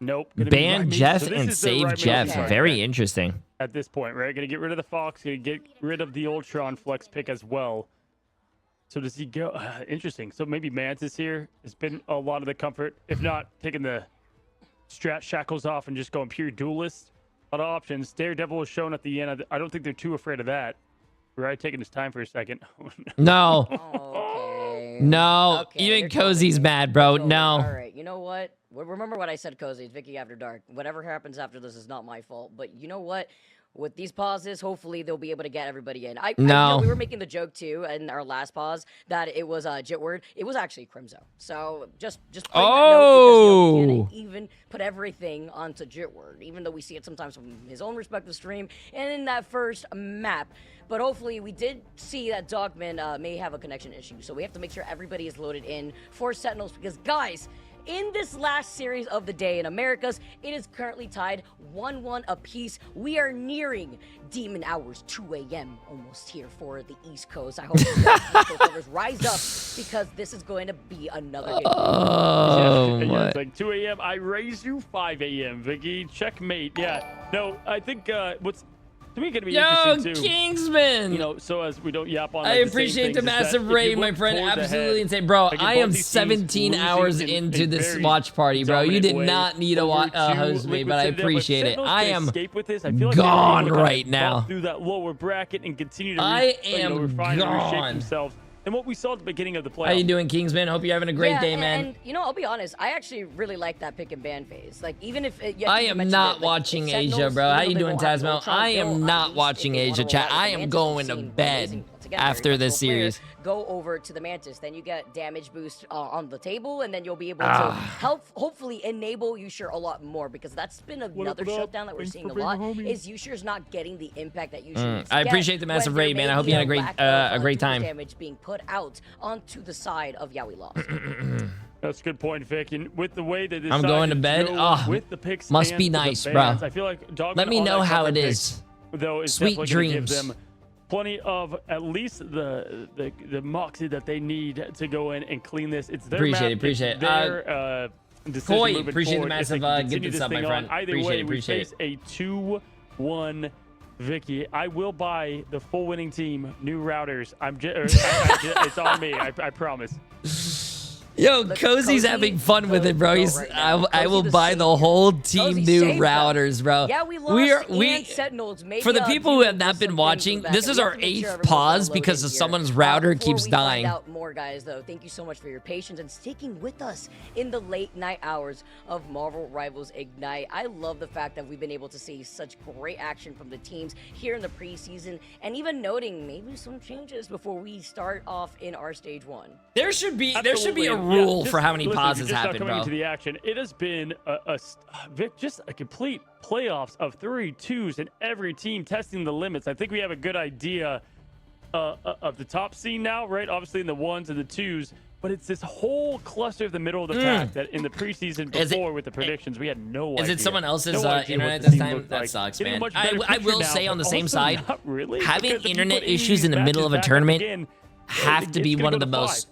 [SPEAKER 8] Nope.
[SPEAKER 3] Ban Jeff and save Jeff. Very interesting.
[SPEAKER 8] at this point, right? Gonna get rid of the Fox, gonna get rid of the Ultron flex pick as well. So does he go? Interesting. So maybe Mantis here has been a lot of the comfort, if not taking the strat shackles off and just going pure duelist. A lot of options. Daredevil was shown at the end. I don't think they're too afraid of that. Right, taking his time for a second.
[SPEAKER 3] No.
[SPEAKER 22] Okay.
[SPEAKER 3] No.
[SPEAKER 22] Okay,
[SPEAKER 3] Even Cozy's mad, bro. No.
[SPEAKER 22] All right. You know what? Remember what I said, Cozy. It's Vicky After Dark. Whatever happens after this is not my fault. But you know what? With these pauses, hopefully they'll be able to get everybody in. You know, we were making the joke too in our last pause that it was Jitward. It was actually Crimzo. So just putting that note, because can't even put everything onto Jitward, even though we see it sometimes from his own respective stream and in that first map. But hopefully we did see that Dogman may have a connection issue. So we have to make sure everybody is loaded in for Sentinels because, guys, in this last series of the day in Americas, it is currently tied 1-1 apiece. We are nearing Demon Hours, 2 a.m. almost here for the East Coast. I hope you guys East Coasters rise up because this is going to be another game.
[SPEAKER 3] Oh,
[SPEAKER 8] yeah, it's like 2 a.m. I raise you 5 a.m. Vicky, checkmate. Yeah, no, I think what's to me going to be interesting too.
[SPEAKER 3] Kingsman!
[SPEAKER 8] You know, so as we don't yap on.
[SPEAKER 3] I appreciate the massive raid, my friend. Absolutely insane, bro. I am 17 hours into this watch party, bro. You did not need a host me, but I appreciate it. I am gone right now.
[SPEAKER 8] Through that lower bracket and continue to
[SPEAKER 3] refine and reshape
[SPEAKER 8] themselves. And what we saw at the beginning of the playoffs.
[SPEAKER 3] How you doing, Kingsman? Hope you're having a great day, man.
[SPEAKER 22] And you know, I'll be honest. I actually really like that pick and ban phase. Like, even if
[SPEAKER 3] I am not watching Asia, bro. How you doing, Tasmo? I am not watching Asia, chat. I am going to bed after this series.
[SPEAKER 22] Go over to the Mantis, then you get damage boost on the table, and then you'll be able to help, hopefully, enable Usher a lot more because that's been another shutdown that we're seeing a lot. Is Usher's not getting the impact that Usher
[SPEAKER 3] I appreciate the massive raid, man. I hope you had a great time.
[SPEAKER 22] Damage being put out onto the side of Yowie lost.
[SPEAKER 8] That's a good point, Vic. And with the way that
[SPEAKER 3] I'm going to bed.
[SPEAKER 8] With the picks
[SPEAKER 3] must be nice,
[SPEAKER 8] bans,
[SPEAKER 3] bro.
[SPEAKER 8] I feel like Dogman
[SPEAKER 3] let me know how it is.
[SPEAKER 8] Though is
[SPEAKER 3] sweet dreams.
[SPEAKER 8] Give them plenty of at least the moxie that they need to go in and clean this. It's their
[SPEAKER 3] appreciate it.
[SPEAKER 8] Their decision
[SPEAKER 3] Koi,
[SPEAKER 8] moving
[SPEAKER 3] appreciate
[SPEAKER 8] forward.
[SPEAKER 3] the massive get this up, my friend.
[SPEAKER 8] Either way, we face a 2-1 Vicky. I will buy the full winning team new routers. It's on me. I promise.
[SPEAKER 3] Yo, Cozy's having fun with it, bro. I will buy the whole team new routers, bro.
[SPEAKER 22] Yeah, we lost Sentinels.
[SPEAKER 3] For the people who have not been watching, this is our 8th pause because someone's router keeps dying.
[SPEAKER 22] Find out more, guys, though, thank you so much for your patience and sticking with us in the late night hours of Marvel Rivals Ignite. I love the fact that we've been able to see such great action from the teams here in the preseason, and even noting maybe some changes before we start off in our stage 1.
[SPEAKER 3] There should be a rule for how many pauses happen, bro.
[SPEAKER 8] Into the action, it has been just a complete playoffs of 3-2s and every team testing the limits. I think we have a good idea of the top scene now, right? Obviously in the 1s and the 2s, but it's this whole cluster of the middle of the pack that in the preseason before with the predictions we had no idea.
[SPEAKER 3] Is it someone else's internet this time? That sucks, man. I will say on the same side, having internet issues in the middle of a tournament have to be one of the most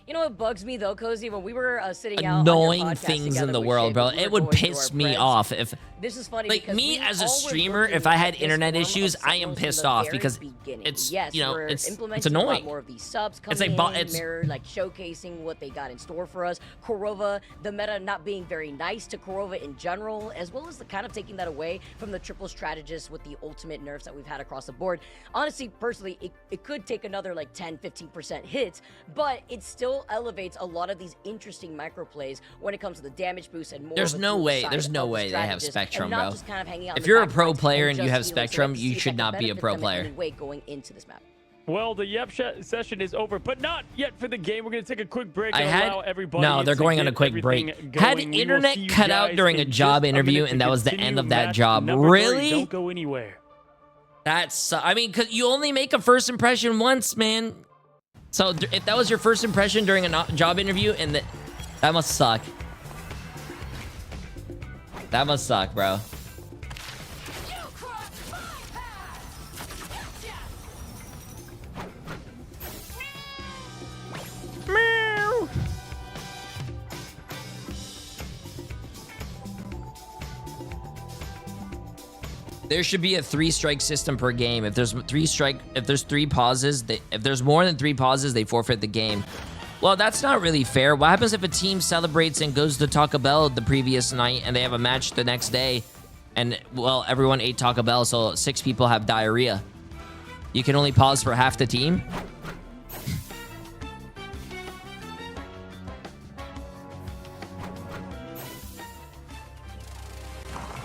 [SPEAKER 22] You know what bugs me though, Cozy? When we were sitting out
[SPEAKER 3] annoying things in the world, bro. It would piss me off if
[SPEAKER 22] this is funny.
[SPEAKER 3] Like me as a streamer, if I had internet issues, I am pissed off because it's it's annoying.
[SPEAKER 22] More of these subs
[SPEAKER 3] it's like
[SPEAKER 22] mirror, like showcasing what they got in store for us. Korova, the meta not being very nice to Korova in general, as well as the kind of taking that away from the triple strategists with the ultimate nerfs that we've had across the board. Honestly, personally, it could take another like 10-15% hits, but it still elevates a lot of these interesting micro plays when it comes to the damage boost and more.
[SPEAKER 3] There's no way they have Spectrum, bro. If you're a pro player and you have Spectrum, you should not be a pro player.
[SPEAKER 22] Going into this map.
[SPEAKER 8] Well, the Yep session is over, but not yet for the game. We're going to take a quick break and allow everybody.
[SPEAKER 3] No, they're going on a quick break. Had internet cut out during a job interview, and that was the end of that job. Really?
[SPEAKER 8] Don't go anywhere.
[SPEAKER 3] That's, I mean, because you only make a first impression once, man. So if that was your first impression during a job interview, and that must suck. That must suck, bro. Meow. There should be a 3-strike system per game. If there's 3 pauses, if there's more than 3 pauses, they forfeit the game. Well, that's not really fair. What happens if a team celebrates and goes to Taco Bell the previous night and they have a match the next day and, well, everyone ate Taco Bell, so 6 people have diarrhea? You can only pause for half the team?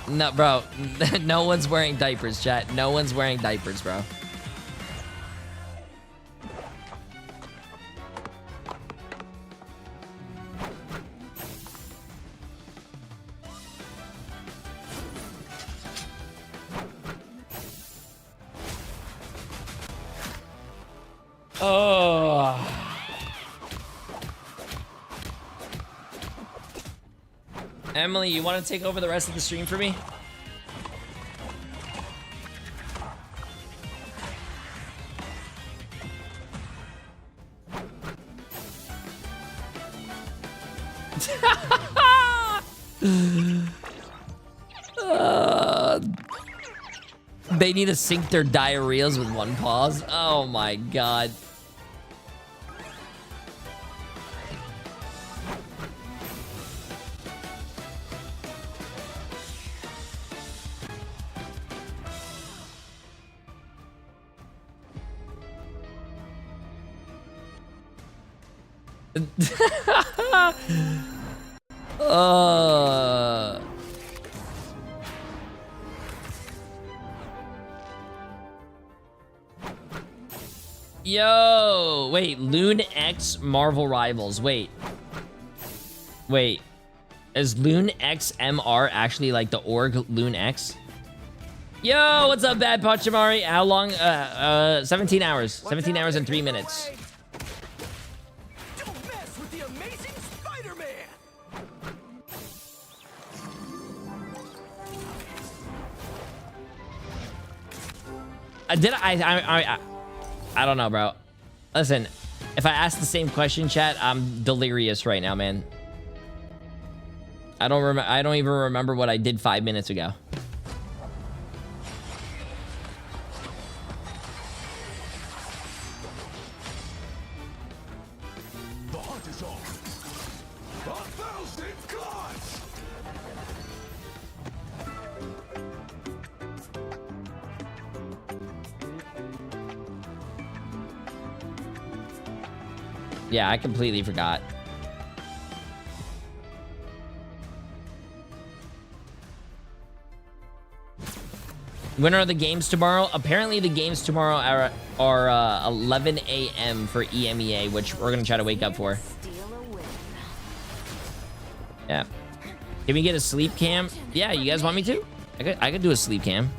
[SPEAKER 3] No, bro. No one's wearing diapers, chat. No one's wearing diapers, bro. Oh. Emily, you want to take over the rest of the stream for me? They need to sync their diarrheas with 1 pause. Oh my god. Yo, wait, Loon X Marvel Rivals. Wait. Is Loon X MR actually like the org Loon X? Yo, what's up, Bad Pachamari? How long? 17 hours. 17 hours and 3 minutes.
[SPEAKER 5] Don't mess with the amazing Spider-Man.
[SPEAKER 3] I don't know, bro. Listen, if I ask the same question, chat, I'm delirious right now, man. I don't even remember what I did 5 minutes ago.
[SPEAKER 10] The hunt is on. 1,000 gods!
[SPEAKER 3] Yeah, I completely forgot. When are the games tomorrow? Apparently the games tomorrow are 11 a.m. for EMEA, which we're gonna try to wake up for. Yeah. Can we get a sleep cam? Yeah, you guys want me to? I could do a sleep cam.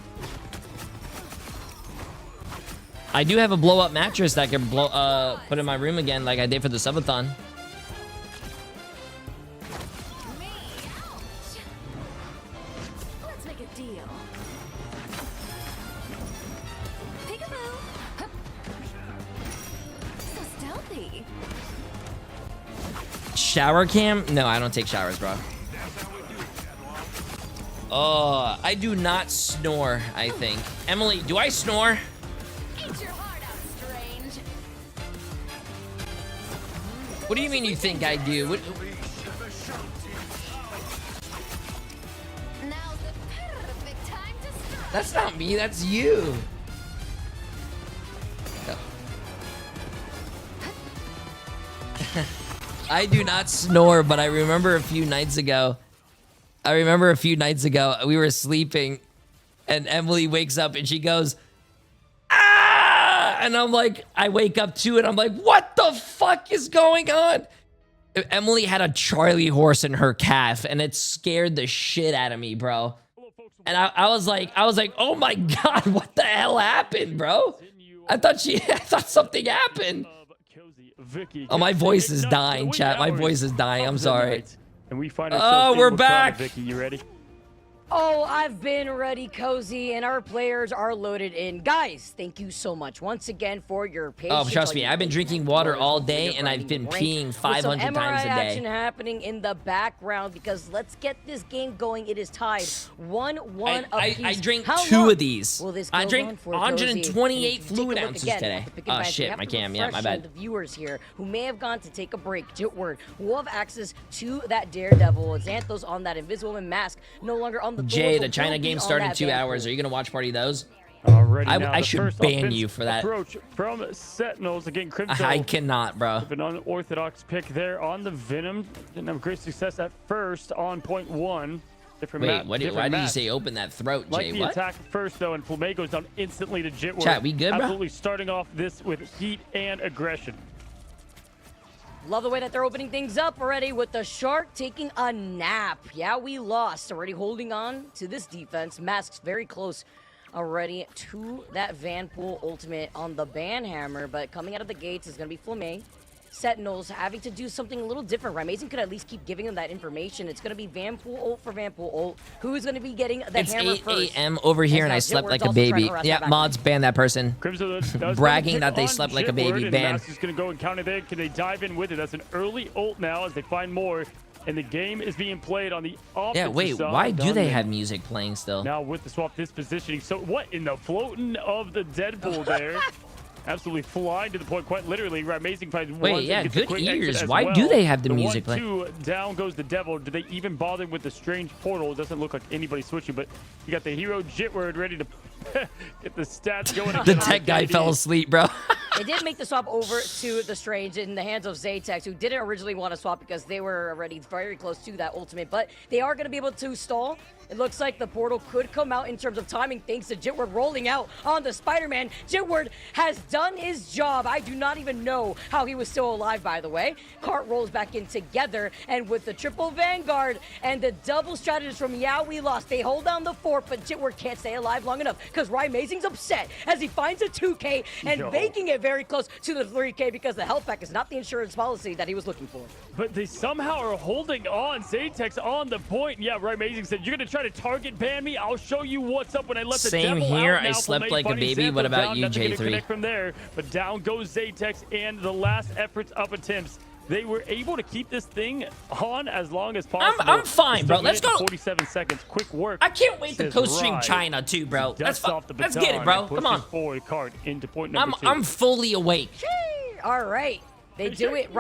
[SPEAKER 3] I do have a blow-up mattress that I can put in my room again, like I did for the subathon.
[SPEAKER 21] Let's make a deal. Peekaboo. So stealthy.
[SPEAKER 3] Shower cam? No, I don't take showers, bro. Oh, I do not snore, I think. Emily, do I snore? What do you mean you think I do? What? That's not me, that's you. I do not snore, but I remember a few nights ago, we were sleeping and Emily wakes up and she goes, and I'm like, I wake up to it. I'm like, what the fuck is going on? Emily had a Charlie horse in her calf and it scared the shit out of me, bro. And I was like, oh my God, what the hell happened, bro? I thought something happened. Oh, my voice is dying, chat. My voice is dying. I'm sorry.
[SPEAKER 8] And we find
[SPEAKER 3] oh, we're back.
[SPEAKER 8] Vicky, you ready?
[SPEAKER 22] Oh, I've been ready, Cozy, and our players are loaded in. Guys, thank you so much once again for your patience.
[SPEAKER 3] Oh, trust me, I've been drinking water all day, and I've been peeing 500 times a day.
[SPEAKER 22] Action happening in the background because let's get this game going. It is tied 1-1 apiece.
[SPEAKER 3] I drank 2 of these. I drank 128 fluid ounces today. Oh, shit, my cam. Yeah, my bad.
[SPEAKER 22] The viewers here who may have gone to take a break, Jitward, will have access to that Daredevil. Xanthos on that Invisible Man mask, no longer on the
[SPEAKER 3] Jay, the China game started in 2 hours. Are you going to watch party those?
[SPEAKER 8] Already
[SPEAKER 3] I should ban you for that.
[SPEAKER 8] Approach from Sentinels again. Crimson.
[SPEAKER 3] I cannot, bro.
[SPEAKER 8] An unorthodox pick there on the Venom. Didn't have great success at first on point 1.
[SPEAKER 3] Wait, why did you say open that throat, Jay?
[SPEAKER 8] Like the attack first, though, and Full goes down instantly to Jitward.
[SPEAKER 3] Chat, we good, bro?
[SPEAKER 8] Absolutely starting off this with heat and aggression.
[SPEAKER 22] Love the way that they're opening things up already with the Shark taking a nap. Yeah, we lost. Already holding on to this defense. Masks very close already to that Vanpool ultimate on the Banhammer, but coming out of the gates is going to be Flamme. Sentinels having to do something a little different. Amazing could at least keep giving them that information. It's going to be Vanpool ult for Vanpool ult. Who's going to be getting the hammer first?
[SPEAKER 3] It's 8 a.m. over here, and I slept like a baby. Yeah, mods, ban that person. Bragging that they slept like a baby, ban.
[SPEAKER 8] Mask is going to go and counter there. Can they dive in with it? That's an early ult now as they find more. And the game is being played on the offensive
[SPEAKER 3] side. Yeah, wait, why do they have music playing still?
[SPEAKER 8] Now with the swap, this positioning. So what in the floating of the Deadpool there? Absolutely flying to the point, quite literally. Amazing finds one.
[SPEAKER 3] Wait, yeah, good ears. Why do they have the music playing?
[SPEAKER 8] 1-2, down goes the Devil. Do they even bother with the strange portal? It doesn't look like anybody switching, but you got the hero Jitward ready to get the stats going.
[SPEAKER 3] The tech guy fell asleep, bro.
[SPEAKER 22] They did make the swap over to the Strange in the hands of Zaytex, who didn't originally want to swap because they were already very close to that ultimate, but they are going to be able to stall. It looks like the portal could come out in terms of timing thanks to Jitward rolling out on the Spider-Man. Jitward has done his job. I do not even know how he was still alive, by the way. Cart rolls back in together, and with the triple Vanguard and the double strategist from Yeah, we lost. They hold down the fort, but Jitward can't stay alive long enough because Amazing's upset as he finds a 2K and making it very close to the 3K because the health pack is not the insurance policy that he was looking for.
[SPEAKER 8] But they somehow are holding on. Zaytex on the point. Yeah, Amazing said, you're going to try to target ban me? I'll show you what's up when I let the
[SPEAKER 3] Same
[SPEAKER 8] Devil
[SPEAKER 3] here.
[SPEAKER 8] out.
[SPEAKER 3] I slept like a baby. What about you, Jay3?
[SPEAKER 8] From there, but down goes Zaytex and the last efforts up attempts. They were able to keep this thing on as long as possible.
[SPEAKER 3] I'm fine, bro. Let's go.
[SPEAKER 8] 47 seconds. Quick work.
[SPEAKER 3] I can't wait to co-stream China too, bro. Let's get it, bro. Come on.
[SPEAKER 8] Forward card into point number 2.
[SPEAKER 3] I'm fully awake.
[SPEAKER 22] All right. They do it.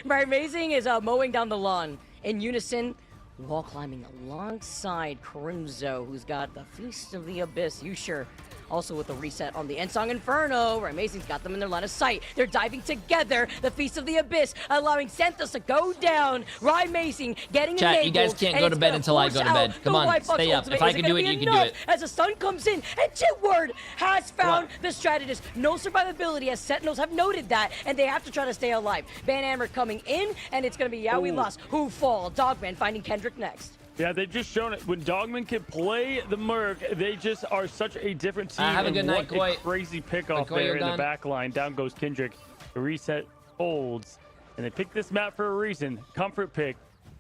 [SPEAKER 22] Amazing is mowing down the lawn in unison, wall climbing alongside Crimzo, who's got the Feast of the Abyss. You sure? Also with the reset on the Ensong Inferno, Amazing's got them in their line of sight. They're diving together. The Feast of the Abyss, allowing Santos to go down. Amazing getting
[SPEAKER 3] Chat, you guys can't go to bed until I go to bed. Come on, stay up. If I can do it, you can do it.
[SPEAKER 22] As the sun comes in, and Jitward has found the strategist. No survivability, as Sentinels have noted that, and they have to try to stay alive. Banhammer coming in, and it's going to be Yeah, we lost. Who fall? Dogman finding Kendrick next.
[SPEAKER 8] Yeah, they've just shown it. When Dogman can play the Merc, they just are such a different team.
[SPEAKER 3] Have a good night, Koi.
[SPEAKER 8] Crazy pickoff there in the back line. Down goes Kendrick. The reset holds. And they picked this map for a reason. Comfort pick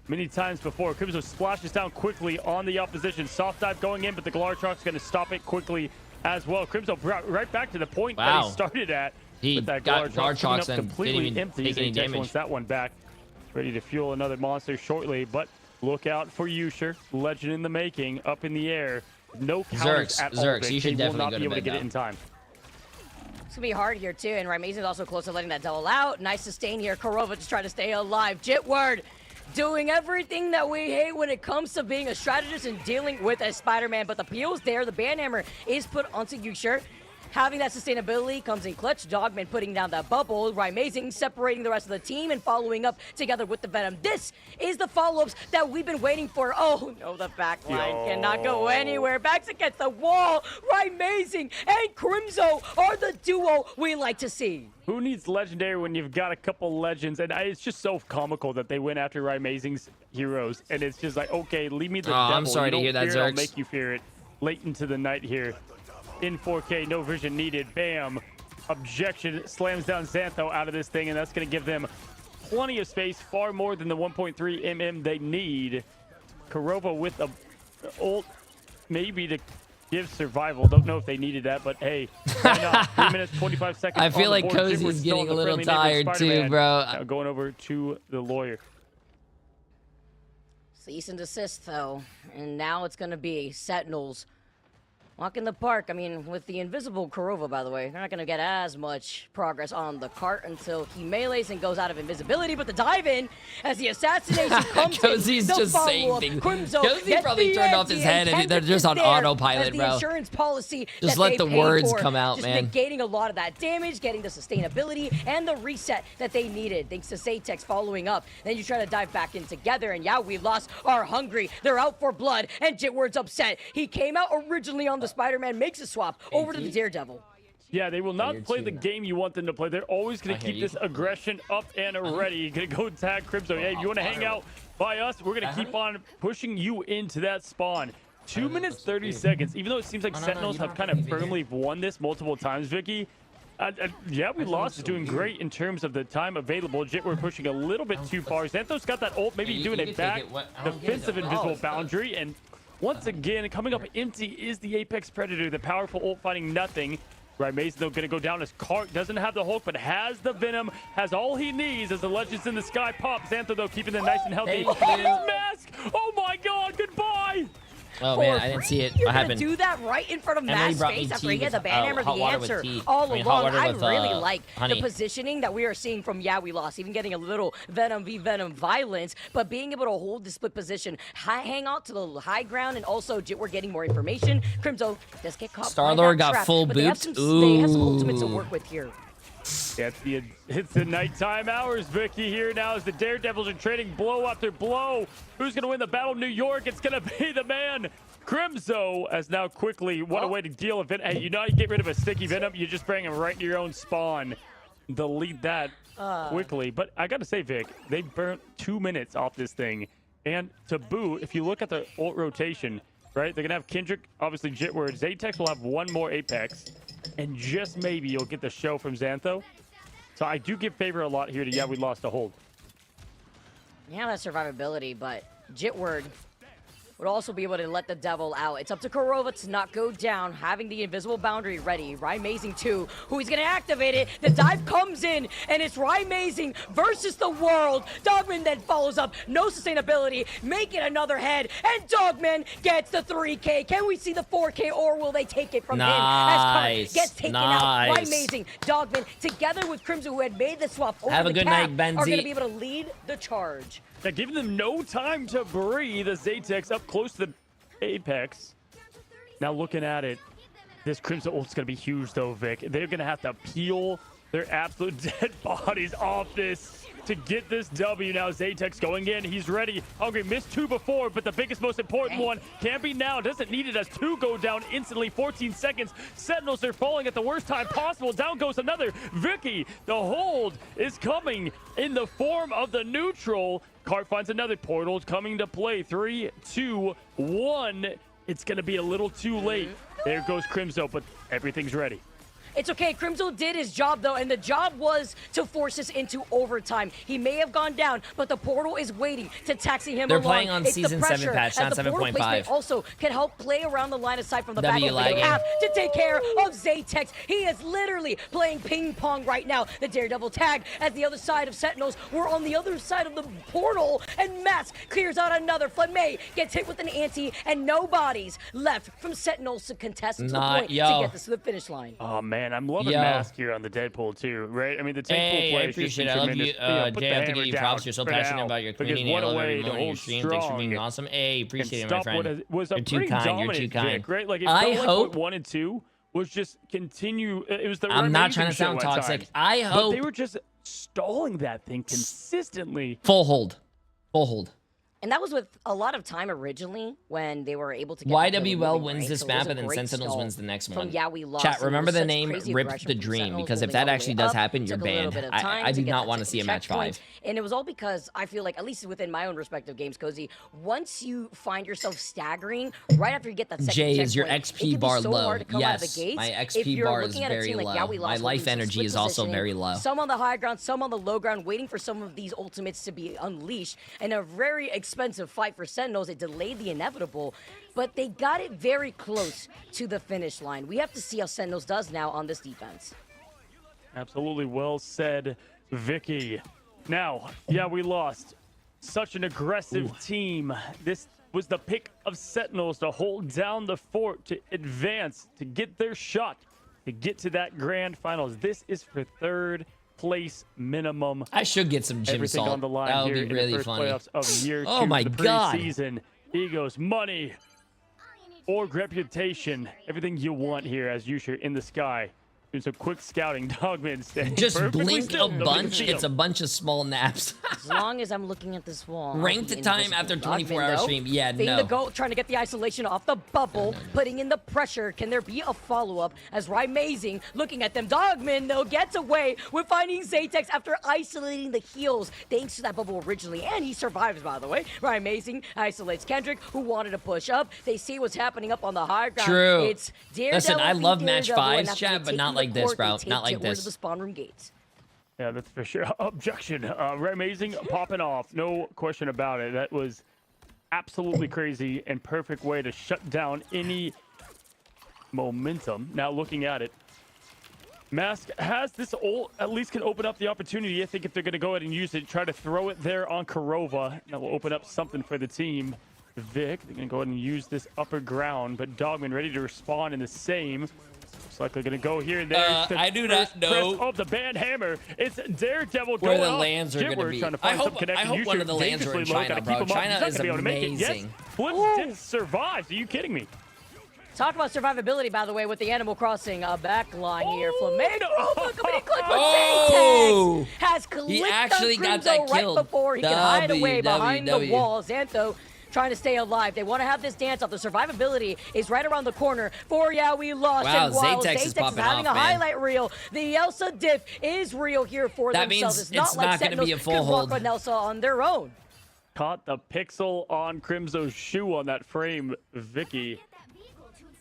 [SPEAKER 8] many times before. Crimson splashes down quickly on the opposition. Soft dive going in, but the Galarchok's going to stop it quickly as well. Crimson brought right back to the point that he started at.
[SPEAKER 3] He got Galarchok's and
[SPEAKER 8] completely
[SPEAKER 3] didn't even
[SPEAKER 8] empty.
[SPEAKER 3] take any damage.
[SPEAKER 8] Wants that one back. Ready to fuel another monster shortly, but look out for Yusher, legend in the making, up in the air. No counters at all.
[SPEAKER 3] Zerx, you should definitely
[SPEAKER 8] will not be able to get it in time.
[SPEAKER 22] It's going to be hard here, too, and Amazing's also close to letting that Devil out. Nice sustain here. Korova just trying to stay alive. Jitward doing everything that we hate when it comes to being a strategist and dealing with a Spider-Man, but the PO's there. The Banhammer is put onto Yusher. Having that sustainability comes in clutch. Dogman putting down that bubble. Amazing separating the rest of the team and following up together with the Venom. This is the follow-ups that we've been waiting for. Oh, no, the back line cannot go anywhere. Backs against the wall. Amazing and Crimzo are the duo we like to see.
[SPEAKER 8] Who needs legendary when you've got a couple legends? And it's just so comical that they went after Amazing's heroes. And it's just like, okay, leave me the devil.
[SPEAKER 3] I'm sorry to hear that, Zerx.
[SPEAKER 8] I'll make you fear it. Late into the night here. In 4K, no vision needed. Bam. Objection slams down Xantho out of this thing, and that's going to give them plenty of space, far more than the 1.3 mm they need. Korova with a ult maybe to give survival. Don't know if they needed that, but hey, why not? 3 minutes, 25 seconds.
[SPEAKER 3] I feel like Cozy's getting a little tired too, bro.
[SPEAKER 8] Now going over to the lawyer.
[SPEAKER 22] Cease and desist, though. And now it's going to be Sentinels. Walk in the park. I mean, with the invisible Kurova, by the way, they're not going to get as much progress on the cart until he melees and goes out of invisibility. But the dive in as the assassination comes
[SPEAKER 3] Cozy's
[SPEAKER 22] in,
[SPEAKER 3] just saying things. Cozy probably turned off his head and they're just on autopilot, bro.
[SPEAKER 22] The insurance policy
[SPEAKER 3] just let the words come out,
[SPEAKER 22] just
[SPEAKER 3] man.
[SPEAKER 22] Negating a lot of that damage, getting the sustainability and the reset that they needed, thanks to Zaytex following up. Then you try to dive back in together, and yeah, we lost, are hungry. They're out for blood, and Jitward's upset. He came out originally on the Spider-Man, makes a swap over to the Daredevil.
[SPEAKER 8] Yeah, they will not play the game you want them to play. They're always going to keep this aggression up and ready. You're going to go tag Crimzo. Hey, if you want to hang out by us, we're going to keep on pushing you into that spawn. 2 minutes, 30 seconds. Even though it seems like Sentinels have kind of firmly won this multiple times, Vicky. Yeah, we lost is doing great in terms of the time available. Jitward pushing a little bit too far. Xanthos got that ult, maybe doing a back defensive invisible boundary, and once again, coming up empty is the Apex Predator, the powerful ult finding nothing. Right, Mason, though, going to go down as Cart doesn't have the Hulk, but has the Venom, has all he needs as the Legends in the Sky pop. Xantho, though, keeping them nice and healthy. And his mask! Oh my god, goodbye!
[SPEAKER 3] Oh man, I didn't see it.
[SPEAKER 22] You're
[SPEAKER 3] What happened?
[SPEAKER 22] Gonna do that right in front of Matt's face after he had the banhammer.
[SPEAKER 3] hot
[SPEAKER 22] The
[SPEAKER 3] water with
[SPEAKER 22] answer
[SPEAKER 3] tea.
[SPEAKER 22] all
[SPEAKER 3] I mean,
[SPEAKER 22] along.
[SPEAKER 3] hot water
[SPEAKER 22] I
[SPEAKER 3] with,
[SPEAKER 22] really like
[SPEAKER 3] honey.
[SPEAKER 22] the positioning that we are seeing from Yeah We Lost, even getting a little Venom v Venom violence, but being able to hold the split position, hang out to the high ground, and also we're getting more information. Crimzo does get caught.
[SPEAKER 3] Star-Lord got full
[SPEAKER 22] but
[SPEAKER 3] boots.
[SPEAKER 22] They have some ultimates to work with here.
[SPEAKER 8] Yeah, it's the nighttime hours, Vicky, here now as the Daredevils are trading blow after blow. Who's going to win the Battle of New York? It's going to be the man, Crimzo, as now quickly, what a way to deal with it. Hey, you know you get rid of a sticky Venom, you just bring him right into your own spawn. Delete that quickly. But I got to say, Vic, they burnt 2 minutes off this thing. And to boot, if you look at the ult rotation, right, they're going to have Kendrick, obviously Jitward. Zaytex will have one more Apex. And just maybe you'll get the show from Xantho. So I do give favor a lot here to Yeah We Lost a hold.
[SPEAKER 22] Yeah, that survivability, but Jitward would also be able to let the devil out. It's up to Kurova to not go down, having the invisible boundary ready. Rymazing too, who he's gonna activate it. The dive comes in, and it's Rymazing versus the world. Dogman then follows up, no sustainability, making another head, and Dogman gets the 3K. Can we see the 4K, or will they take it from him? As Cart gets taken out. Rymazing, Dogman, together with Crimson, who had made the swap over
[SPEAKER 3] Have a
[SPEAKER 22] the
[SPEAKER 3] good
[SPEAKER 22] cap,
[SPEAKER 3] night, Benzie.
[SPEAKER 22] are gonna be able to lead the charge.
[SPEAKER 8] Now, giving them no time to breathe as Zaytex up close to the Apex. Now looking at it, this Crimson ult's going to be huge though, Vic. They're going to have to peel their absolute dead bodies off this to get this W. Now Zaytex going in. He's ready. Hungry missed 2 before, but the biggest, most important one can be now. Doesn't need it as 2 go down instantly. 14 seconds. Sentinels are falling at the worst time possible. Down goes another. Vicky, the hold is coming in the form of the neutral. Cart finds another portal coming to play. 3, 2, 1. It's going to be a little too late. There goes Crimzo, but everything's ready.
[SPEAKER 22] It's okay. Crimzo did his job, though, and the job was to force us into overtime. He may have gone down, but the portal is waiting to taxi him
[SPEAKER 3] They're
[SPEAKER 22] along.
[SPEAKER 3] playing on
[SPEAKER 22] it's
[SPEAKER 3] Season 7 patch, not 7.5.
[SPEAKER 22] Also can help play around the line of sight from the back of the
[SPEAKER 3] lagging.
[SPEAKER 22] half to take care of Zaytex. He is literally playing ping pong right now. The Daredevil tag at the other side of Sentinels. We're on the other side of the portal, and Mass clears out another. Flamay gets hit with an anti, and no bodies left from Sentinels to contest to the point to get this to the finish line.
[SPEAKER 8] Oh, man, I'm loving Mask here on the Deadpool too, right? I mean, the Deadpool play.
[SPEAKER 3] I appreciate it. I love you, Jay. I have to give you props. You're so passionate about your community. I love every moment of your stream. Thanks for being awesome. Hey, appreciate it, my friend.
[SPEAKER 8] You're
[SPEAKER 3] too kind. You're too kind.
[SPEAKER 8] Right? Like, it
[SPEAKER 3] I
[SPEAKER 8] felt
[SPEAKER 3] hope
[SPEAKER 8] like 1 and 2 was just continue. It was the.
[SPEAKER 3] I'm not trying to sound toxic. I hope
[SPEAKER 8] but they were just stalling that thing consistently.
[SPEAKER 3] Full hold. Full hold.
[SPEAKER 22] And that was with a lot of time originally when they were able to get
[SPEAKER 3] YWL wins this map and then Sentinels wins the next one.
[SPEAKER 22] Yeah, we lost.
[SPEAKER 3] Chat, remember the name Rip the Dream, because if that actually does happen, you're banned. I do not want to see a match 5.
[SPEAKER 22] And it was all because I feel like, at least within my own respective games, Cozy, once you find yourself staggering right after you get that second
[SPEAKER 3] Jay, is your XP bar low?
[SPEAKER 22] Yes,
[SPEAKER 3] my XP bar is very low. My life energy is also very low.
[SPEAKER 22] Some on the high ground, some on the low ground, waiting for some of these ultimates to be unleashed. And a very expensive fight for Sentinels. It delayed the inevitable, but they got it very close to the finish line. We have to see how Sentinels does now on this defense.
[SPEAKER 8] Absolutely well said, Vicky. Now, yeah, we lost. Such an aggressive team. This was the pick of Sentinels to hold down the fort, to advance, to get their shot, to get to that grand finals. This is for third place minimum.
[SPEAKER 3] I should get some gym
[SPEAKER 8] Everything
[SPEAKER 3] salt.
[SPEAKER 8] on the line
[SPEAKER 3] That would
[SPEAKER 8] here
[SPEAKER 3] be
[SPEAKER 8] in
[SPEAKER 3] really
[SPEAKER 8] the first
[SPEAKER 3] funny.
[SPEAKER 8] playoffs of year
[SPEAKER 3] Oh
[SPEAKER 8] 2
[SPEAKER 3] my
[SPEAKER 8] of the
[SPEAKER 3] God.
[SPEAKER 8] preseason. Egos, money, org reputation, everything you want here as you in the sky. Doing some quick scouting. Dogman staying
[SPEAKER 3] Just
[SPEAKER 8] perfectly
[SPEAKER 3] blink
[SPEAKER 8] still.
[SPEAKER 3] a
[SPEAKER 8] Nobody
[SPEAKER 3] bunch.
[SPEAKER 8] can see
[SPEAKER 3] It's a
[SPEAKER 8] him.
[SPEAKER 3] bunch of small naps.
[SPEAKER 22] As long as I'm looking at this wall. I'll
[SPEAKER 3] Rank
[SPEAKER 22] be
[SPEAKER 3] the time
[SPEAKER 22] invisible.
[SPEAKER 3] after
[SPEAKER 22] Dogman,
[SPEAKER 3] 24-hour
[SPEAKER 22] though,
[SPEAKER 3] stream. Yeah,
[SPEAKER 22] being
[SPEAKER 3] no.
[SPEAKER 22] the goat, trying to get the isolation off the bubble, putting in the pressure. Can there be a follow-up? As Amazing looking at them. Dogman, though, gets away with finding Zatex after isolating the heels, thanks to that bubble originally. And he survives, by the way. Amazing isolates Kendrick, who wanted to push up. They see what's happening up on the high ground.
[SPEAKER 3] True.
[SPEAKER 22] It's Daredevil.
[SPEAKER 3] Listen, I love match
[SPEAKER 22] Daredevil, and
[SPEAKER 3] fives,
[SPEAKER 22] after
[SPEAKER 3] chat, but
[SPEAKER 22] taking
[SPEAKER 3] not
[SPEAKER 22] the
[SPEAKER 3] like this,
[SPEAKER 22] court,
[SPEAKER 3] bro.
[SPEAKER 22] they take
[SPEAKER 3] Not like
[SPEAKER 22] Jitward to
[SPEAKER 3] this.
[SPEAKER 22] the spawn room gates.
[SPEAKER 8] Yeah, that's for sure. Objection. Amazing popping off. No question about it. That was absolutely crazy and perfect way to shut down any momentum. Now looking at it, Mask has this ult, at least can open up the opportunity. I think if they're going to go ahead and use it, try to throw it there on Kurova, that will open up something for the team. Vic, they're going to go ahead and use this upper ground, but Dogman ready to respond in the same. Looks like they're going to go here and there.
[SPEAKER 3] I do not know
[SPEAKER 8] of the band hammer. It's Daredevil
[SPEAKER 3] where
[SPEAKER 8] going
[SPEAKER 3] the
[SPEAKER 8] up.
[SPEAKER 3] lands are going to be.
[SPEAKER 8] Trying to
[SPEAKER 3] I
[SPEAKER 8] find some
[SPEAKER 3] hope
[SPEAKER 8] connection.
[SPEAKER 3] one of the lands are in
[SPEAKER 8] Dangerously low.
[SPEAKER 3] China,
[SPEAKER 8] Gotta
[SPEAKER 3] bro.
[SPEAKER 8] keep him up.
[SPEAKER 3] China
[SPEAKER 8] He's not
[SPEAKER 3] is
[SPEAKER 8] gonna be able to make it. Yes,
[SPEAKER 3] amazing.
[SPEAKER 8] Flip survives. Are you kidding me?
[SPEAKER 22] Talk about survivability, by the way, with the Animal Crossing back line here. Flamingo, look at click
[SPEAKER 3] Oh!
[SPEAKER 22] has clicked
[SPEAKER 3] He actually
[SPEAKER 22] on
[SPEAKER 3] got
[SPEAKER 22] Crimzo
[SPEAKER 3] that
[SPEAKER 22] right
[SPEAKER 3] killed.
[SPEAKER 22] before he can hide away behind the
[SPEAKER 3] W.
[SPEAKER 22] wall. Xantho trying to stay alive. They want to have this dance off. The survivability is right around the corner for we lost.
[SPEAKER 3] Wow,
[SPEAKER 22] and while
[SPEAKER 3] Zatex is popping
[SPEAKER 22] having
[SPEAKER 3] off,
[SPEAKER 22] a
[SPEAKER 3] man.
[SPEAKER 22] highlight reel, the Elsa diff is real here for
[SPEAKER 3] That
[SPEAKER 22] themselves.
[SPEAKER 3] means
[SPEAKER 22] It's
[SPEAKER 3] it's
[SPEAKER 22] not like
[SPEAKER 3] not gonna
[SPEAKER 22] Sentinels
[SPEAKER 3] be a full
[SPEAKER 22] could
[SPEAKER 3] hold.
[SPEAKER 22] walk on Elsa on their own.
[SPEAKER 8] Caught the pixel on Crimzo's shoe on that frame, Vicky.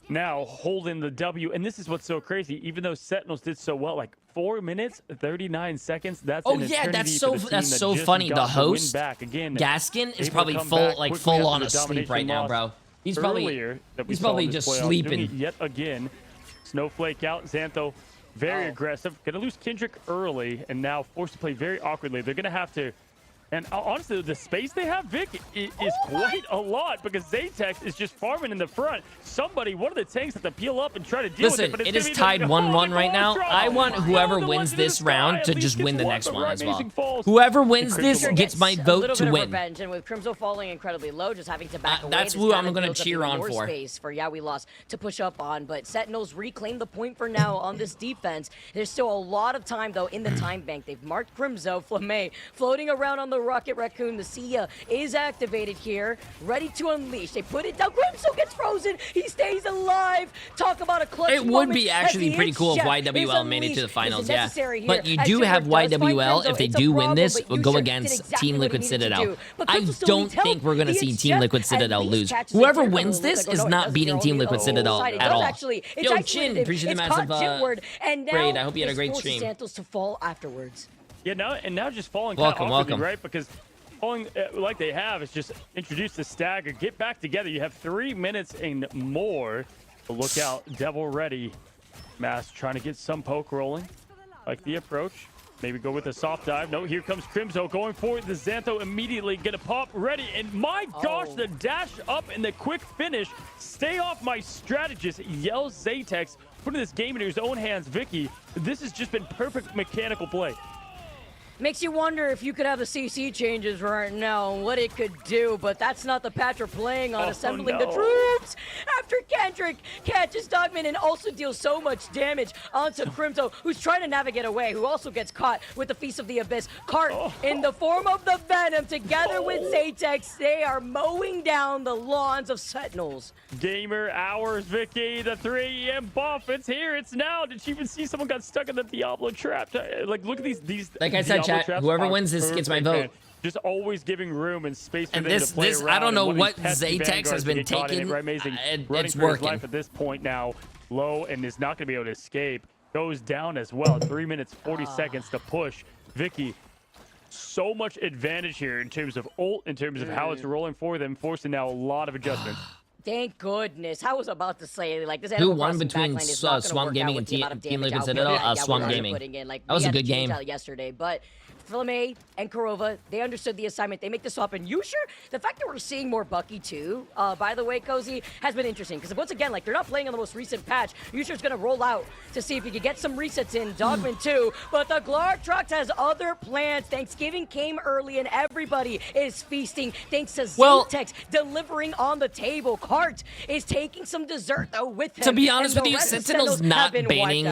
[SPEAKER 8] Now holding the W, and this is what's so crazy. Even though Sentinels did so well, like 4 minutes 39 seconds. That's
[SPEAKER 3] Oh
[SPEAKER 8] an
[SPEAKER 3] yeah,
[SPEAKER 8] eternity
[SPEAKER 3] that's
[SPEAKER 8] for
[SPEAKER 3] so
[SPEAKER 8] the team
[SPEAKER 3] that's
[SPEAKER 8] that
[SPEAKER 3] so
[SPEAKER 8] just
[SPEAKER 3] funny. The
[SPEAKER 8] got the win
[SPEAKER 3] host,
[SPEAKER 8] back. Again,
[SPEAKER 3] Gaskin, is
[SPEAKER 8] able to
[SPEAKER 3] probably
[SPEAKER 8] come
[SPEAKER 3] full
[SPEAKER 8] back
[SPEAKER 3] like
[SPEAKER 8] quickly
[SPEAKER 3] full
[SPEAKER 8] after
[SPEAKER 3] on
[SPEAKER 8] the
[SPEAKER 3] asleep
[SPEAKER 8] domination
[SPEAKER 3] right now,
[SPEAKER 8] loss
[SPEAKER 3] bro. He's probably
[SPEAKER 8] earlier that we
[SPEAKER 3] he's
[SPEAKER 8] saw in
[SPEAKER 3] probably
[SPEAKER 8] this
[SPEAKER 3] just
[SPEAKER 8] playoff.
[SPEAKER 3] sleeping.
[SPEAKER 8] Doing it yet again. Snowflake out. Xantho very aggressive. Gonna lose Kendrick early, and now forced to play very awkwardly. They're gonna have to. And honestly, the space they have, Vic, is quite a lot because Zatex is just farming in the front. Somebody, one of the tanks, have to peel up and try to deal with it.
[SPEAKER 3] Listen,
[SPEAKER 8] But it's
[SPEAKER 3] it
[SPEAKER 8] gonna
[SPEAKER 3] is
[SPEAKER 8] be
[SPEAKER 3] tied 1-1 right now. I want whoever wins this round to just win the next one as well. Whoever wins this gets my
[SPEAKER 22] a
[SPEAKER 3] vote
[SPEAKER 22] little
[SPEAKER 3] to
[SPEAKER 22] bit of
[SPEAKER 3] win.
[SPEAKER 22] revenge, and with Crimzo falling incredibly low, just having to back away.
[SPEAKER 3] That's
[SPEAKER 22] this
[SPEAKER 3] who
[SPEAKER 22] kind
[SPEAKER 3] I'm
[SPEAKER 22] of
[SPEAKER 3] gonna
[SPEAKER 22] builds up
[SPEAKER 3] cheer
[SPEAKER 22] even
[SPEAKER 3] on
[SPEAKER 22] more
[SPEAKER 3] for.
[SPEAKER 22] Space for we lost to push up on, but Sentinels reclaim the point for now on this defense. There's still a lot of time though in the time bank. They've marked Crimzo, Flamme floating around on the Rocket Raccoon. The Sia is activated here, ready to unleash. They put it down. Crimzo gets frozen. He stays alive. Talk about a clutch.
[SPEAKER 3] It would be actually pretty cool if YWL made it to the finals, yeah. But you do have YWL, if they do win this, will go against Team Liquid Citadel. I don't think we're going to see Team Liquid Citadel lose. Whoever wins this is not beating Team Liquid Citadel at all. Yo, Chin, appreciate the massive raid. I hope you had a great stream.
[SPEAKER 22] Santos to fall afterwards.
[SPEAKER 8] Yeah, now just falling
[SPEAKER 3] Welcome, welcome.
[SPEAKER 8] right? Because falling like they have is just introduce the stagger, get back together. You have 3 minutes and more. But look out, Devil ready. Mask trying to get some poke rolling. Like the approach. Maybe go with a soft dive. No, here comes Crimzo going for it. The Xantho immediately gonna pop ready. And my gosh, the dash up and the quick finish. Stay off my strategist, yells Zatex, putting this game into his own hands. Vicky, this has just been perfect mechanical play.
[SPEAKER 22] Makes you wonder if you could have the CC changes right now and what it could do, but that's not the patch we're playing on. Assembling the troops after Kendrick catches Dogman and also deals so much damage onto Crimzo, who's trying to navigate away, who also gets caught with the Feast of the Abyss. Cart in the form of the Venom together with Zatex. They are mowing down the lawns of Sentinels.
[SPEAKER 8] Gamer hours, Vicky, the 3 AM buff. It's here, it's now. Did you even see someone got stuck in the Diablo trap? Like, look at these.
[SPEAKER 3] Like I said, chat, whoever wins this gets my vote.
[SPEAKER 8] Man. Just always giving room and space for
[SPEAKER 3] and
[SPEAKER 8] them to play around.
[SPEAKER 3] I don't know what
[SPEAKER 8] Zatex
[SPEAKER 3] Zatex has been taking.
[SPEAKER 8] Amazing.
[SPEAKER 3] It's working.
[SPEAKER 8] Life at this point now, low, and is not going to be able to escape. Goes down as well. 3 minutes 40 seconds to push. Vicky, so much advantage here in terms of ult, in terms of how it's rolling for them, forcing now a lot of adjustments.
[SPEAKER 22] Thank goodness. I was about to say, like, this
[SPEAKER 3] Who won between Swamp Gaming and Team Liquid Citadel? Swamp Gaming.
[SPEAKER 22] Like,
[SPEAKER 3] that was a good game.
[SPEAKER 22] Yesterday, but Flamme and Korova, they understood the assignment. They make the swap. And you sure? The fact that we're seeing more Bucky too, by the way, Cozy, has been interesting. Because once again, like, they're not playing on the most recent patch. Usure's going to roll out to see if he can get some resets in. Dogman too. But the Glark Trucks has other plans. Thanksgiving came early and everybody is feasting. Thanks to Zaytex delivering on the table. Cart is taking some dessert though with him.
[SPEAKER 3] To be honest with you, Sentinel's not banning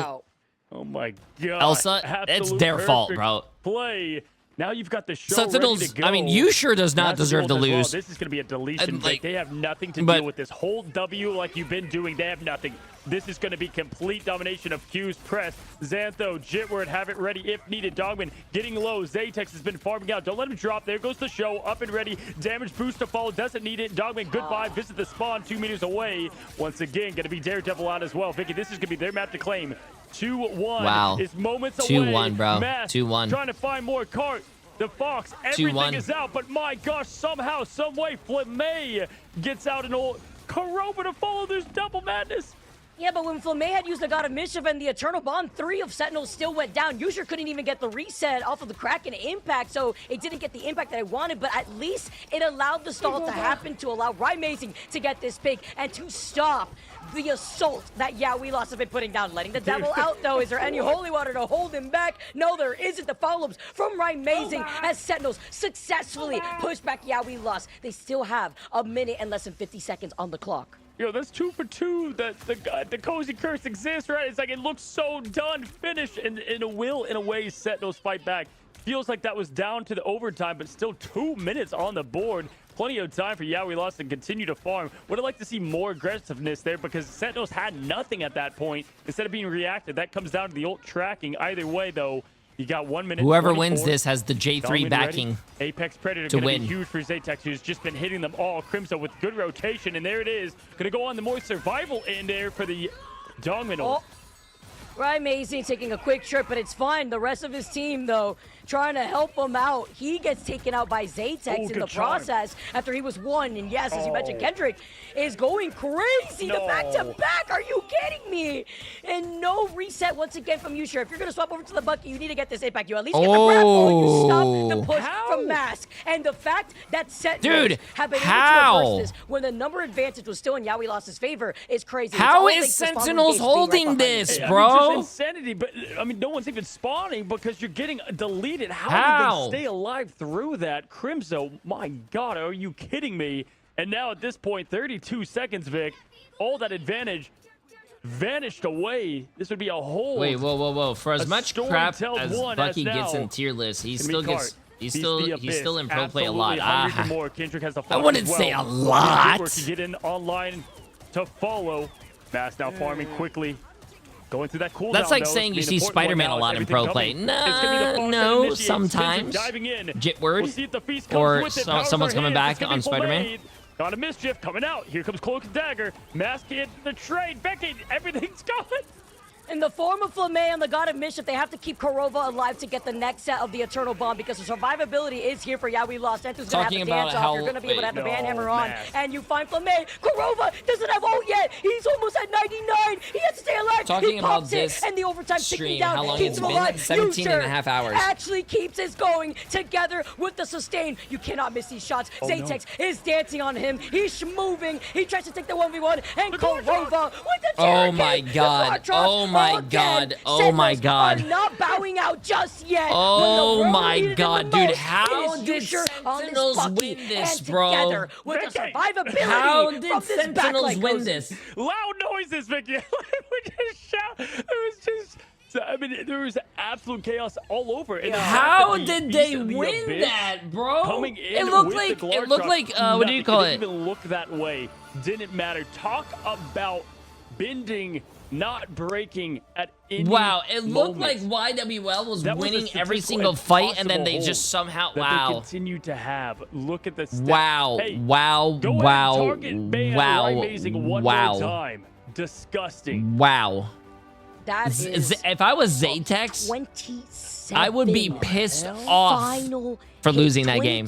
[SPEAKER 8] Oh my god.
[SPEAKER 3] Elsa, it's their fault, bro.
[SPEAKER 8] Play. Now you've got the show
[SPEAKER 3] Sentinels,
[SPEAKER 8] ready to go.
[SPEAKER 3] I mean, you sure does not deserve to lose.
[SPEAKER 8] This is going to be a deletion. Like, they have nothing to deal with this whole W like you've been doing. They have nothing. This is going to be complete domination of Q's press. Xantho, Jitward have it ready if needed. Dogman getting low. Zaytex has been farming out. Don't let him drop. There goes the show. Up and ready. Damage boost to follow. Doesn't need it. Dogman, goodbye. Visit the spawn 2 meters away. Once again, going to be Daredevil out as well. Vicky, this is going to be their map to claim. 2-1.
[SPEAKER 3] Wow.
[SPEAKER 8] Is moments away.
[SPEAKER 3] 2-1, bro. 2-1.
[SPEAKER 8] Trying to find more Cart. The Fox, everything is out, but my gosh, somehow, some way, Flamme gets out an old Korova to follow. There's double madness.
[SPEAKER 22] Yeah, but when Flamme had used the God of Mischief and the Eternal Bond, 3 of Sentinels still went down. User couldn't even get the reset off of the Kraken impact, so it didn't get the impact that I wanted, but at least it allowed the stall to happen to allow Rymazing to get this pick and to stop the assault that We Lost have been putting down. Letting the devil out, though. Is there any holy water to hold him back? No, there isn't. The follow-ups from Rymazing as Sentinels successfully push back We Lost. They still have a minute and less than 50 seconds on the clock.
[SPEAKER 8] Yo, that's 2 for 2. The Cozy Curse exists, right? It's like it looks so done, finished, and in a way, Sentinels fight back. Feels like that was down to the overtime, but still 2 minutes on the board. Plenty of time for We Lost to continue to farm. Would have liked to see more aggressiveness there because Sentinels had nothing at that point. Instead of being reactive, that comes down to the ult tracking. Either way, though, you got 1 minute.
[SPEAKER 3] Whoever wins this has the J3 backing
[SPEAKER 8] Apex Predator
[SPEAKER 3] to
[SPEAKER 8] gonna
[SPEAKER 3] win.
[SPEAKER 8] Be huge for Zaytex, who's just been hitting them all. Crimson with good rotation, and there it is. Gonna go on the more survival end there for the Dogman ult.
[SPEAKER 22] Rymazing taking a quick trip, but it's fine. The rest of his team, though, trying to help him out. He gets taken out by Zaytex in the process after he was 1. And yes, as you mentioned, Kendrick is going crazy. The back-to-back. Are you kidding me? And no reset once again from Usher. If you're going to swap over to the Bucky, you need to get this impact. You at least get the grapple. You stop the push from Mask. And the fact that Sentinels have been able to reverse this when the number advantage was still in We Lost's favor is crazy.
[SPEAKER 3] How is Sentinels holding this, bro?
[SPEAKER 8] Just insanity, but I mean, no one's even spawning because you're getting deleted. How did they stay alive through that? Crimson, my God, are you kidding me? And now at this point, 32 seconds, Vic, all that advantage vanished away. This would be a whole.
[SPEAKER 3] Wait, whoa. For as much crap as Bucky gets in tier list, he still gets. He's still in pro play a lot. I wouldn't say a lot.
[SPEAKER 8] To get in online to follow. Mass now farming quickly. Going through that cooldown.
[SPEAKER 3] That's like saying you see Spider-Man a lot in pro play. No, sometimes. Jitward or someone's coming back on Spider-Man.
[SPEAKER 8] God of Mischief coming out. Here comes Cloak and Dagger. Mask in the trade. Becky, everything's gone.
[SPEAKER 22] In the form of Flamme and the God of Mischief, they have to keep Korova alive to get the next set of the Eternal Bomb because the survivability is here for We Lost. Entu's going to have to dance off. You're going to be able to have the Banhammer on. And you find Flamme. Korova doesn't have ult yet. He's almost at 99. He has to stay alive.
[SPEAKER 3] Talking about this
[SPEAKER 22] and the overtime ticking down.
[SPEAKER 3] How long it's been? 17 and a half hours.
[SPEAKER 22] Actually keeps us going together with the sustain. You cannot miss these shots. Zaytex is dancing on him. He's moving. He tries to take the 1v1. And Korova with the
[SPEAKER 3] Oh my God. Oh my God. Oh my God.
[SPEAKER 22] Are not bowing out just yet.
[SPEAKER 3] Oh my God, dude. How did Sentinels win this, bro?
[SPEAKER 22] With the survivability
[SPEAKER 3] How did Sentinels win this?
[SPEAKER 8] Loud noises, Vicky. We just shout. There was just. I mean, there was absolute chaos all over. And
[SPEAKER 3] how did they win that, bro? It looked like what do you call it?
[SPEAKER 8] Didn't even look that way. Didn't matter. Talk about bending, not breaking at any
[SPEAKER 3] it looked like YWL was winning every single fight, and then they just somehow
[SPEAKER 8] they continue to have. Look at the stats.
[SPEAKER 3] Wow!
[SPEAKER 8] Hey,
[SPEAKER 3] wow!
[SPEAKER 8] go
[SPEAKER 3] wow!
[SPEAKER 8] Target ban
[SPEAKER 3] wow!
[SPEAKER 8] Rymazing one more time. Disgusting.
[SPEAKER 3] Wow!
[SPEAKER 22] That is
[SPEAKER 3] if I was Zaytex,
[SPEAKER 22] 27
[SPEAKER 3] I would be pissed off for losing that game.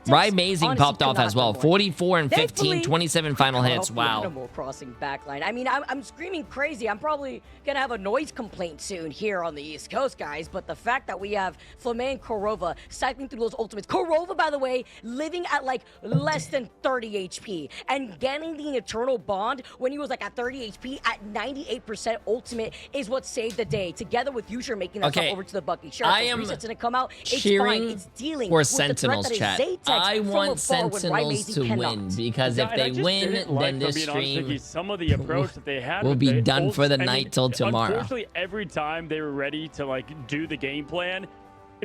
[SPEAKER 3] Right, Amazing popped off as well. 44 and 15, 27 final hits. Wow.
[SPEAKER 22] Animal Crossing backline. I mean, I'm screaming crazy. I'm probably gonna have a noise complaint soon here on the East Coast, guys. But the fact that we have Flame and Korova cycling through those ultimates. Korova, by the way, living at like less than 30 HP and getting the Eternal Bond when he was like at 30 HP at 98% ultimate is what saved the day. Together with Yusher making that stuff over to the Bucky. Sure,
[SPEAKER 3] I am
[SPEAKER 22] resets didn't come out. It's
[SPEAKER 3] cheering
[SPEAKER 22] fine. It's dealing
[SPEAKER 3] for
[SPEAKER 22] with
[SPEAKER 3] Sentinels, chat. I want Sentinels to win because if they win, then this stream
[SPEAKER 8] some of the approach that they had
[SPEAKER 3] will be done for the night till tomorrow.
[SPEAKER 8] Unfortunately, every time they were ready to like do the game plan,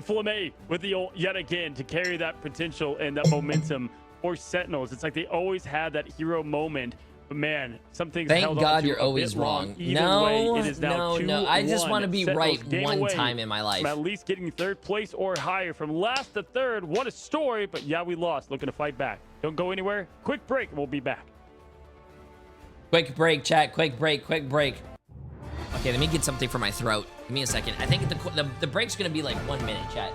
[SPEAKER 8] Flame with the ult yet again to carry that potential and that momentum for Sentinels. It's like they always had that hero moment. But man, something's
[SPEAKER 3] thank God you're always wrong. No, I just want to be right one time in my life.
[SPEAKER 8] At least getting third place or higher from last to third. What a story, but yeah, we lost. Looking to fight back. Don't go anywhere. Quick break, and we'll be back.
[SPEAKER 3] Quick break, chat. Quick break. Okay, let me get something for my throat. Give me a second. I think the break's gonna be like 1 minute, chat.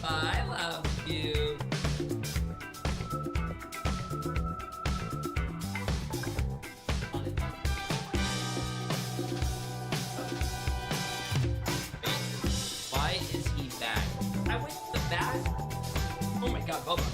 [SPEAKER 3] I love you. Why is he back? I went to the bathroom. Oh my God, Bubba.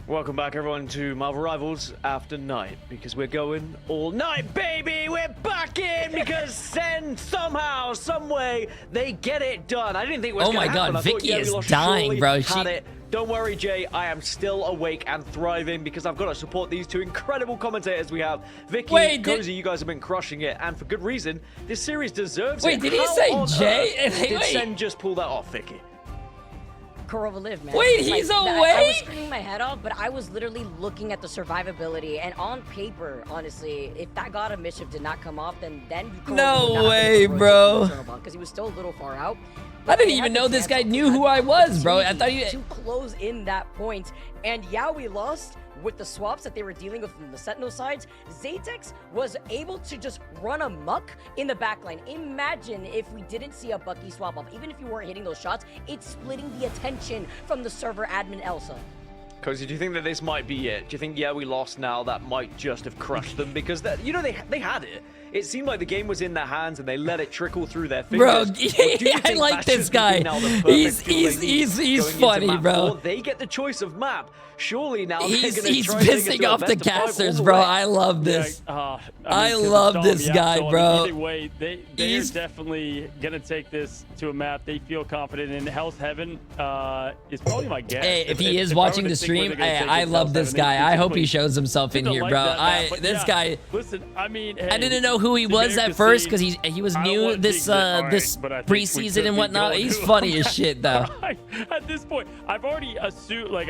[SPEAKER 9] Welcome back, everyone, to Marvel Rivals After Night, because we're going all night, baby! We're back in because somehow, some way, they get it done. I didn't think it was going to happen.
[SPEAKER 3] Oh my God, Vicky is dying, bro.
[SPEAKER 9] Don't worry, Jay. I am still awake and thriving because I've got to support these two incredible commentators we have. Vicky, Cozy, you guys have been crushing it, and for good reason. This series deserves it.
[SPEAKER 3] Wait, did he say Jay?
[SPEAKER 9] Did Sen just pull that off, Vicky?
[SPEAKER 22] Korova live, man.
[SPEAKER 3] Wait, he's awake?
[SPEAKER 22] I was screaming my head off, but I was literally looking at the survivability, and on paper, honestly, if that God of Mischief did not come off, then
[SPEAKER 3] no way, bro.
[SPEAKER 22] Because he was still a little far out.
[SPEAKER 3] I didn't even know this guy knew who I was, bro. I thought he
[SPEAKER 22] to close in that point, and yeah, we lost. With the swaps that they were dealing with from the Sentinel sides, Zaytex was able to just run amok in the backline. Imagine if we didn't see a Bucky swap off. Even if you weren't hitting those shots, it's splitting the attention from the server admin Elsa.
[SPEAKER 9] Cozy, do you think that this might be it? Do you think, yeah, we lost now, that might just have crushed them? Because, you know, they had it. it seemed like the game was in their hands and they let it trickle through their fingers.
[SPEAKER 3] Bro, I like this guy. He's funny, bro.
[SPEAKER 9] They get the choice of map. Surely now
[SPEAKER 3] he's pissing off the casters, bro. I love this. I love this guy, bro.
[SPEAKER 8] Either way, they're definitely gonna take this to a map they feel confident in. Hell's Heaven is probably my guess.
[SPEAKER 3] Hey, if he is watching the stream, I love this guy. I hope he shows himself in here, bro. This guy.
[SPEAKER 8] Listen, I mean,
[SPEAKER 3] I didn't know who he was at first because he was new this preseason and whatnot. He's funny as shit, though.
[SPEAKER 8] At this point, I've already assumed, like,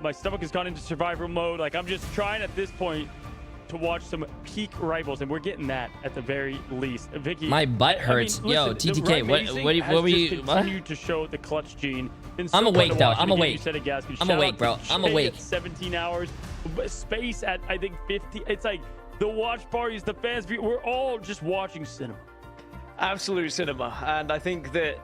[SPEAKER 8] my stomach has gone into survival mode. Like, I'm just trying at this point to watch some peak rivals, and we're getting that at the very least. Vicky,
[SPEAKER 3] my butt hurts.
[SPEAKER 8] I mean, listen,
[SPEAKER 3] yo, TTK, what were you?
[SPEAKER 8] Continued to show the clutch gene.
[SPEAKER 3] I'm awake though. I'm awake.
[SPEAKER 8] I'm
[SPEAKER 3] awake, bro. I'm awake.
[SPEAKER 8] 17 hours. Space at I think 50. It's like the watch parties, the fans. We're all just watching cinema.
[SPEAKER 9] Absolute cinema, and I think that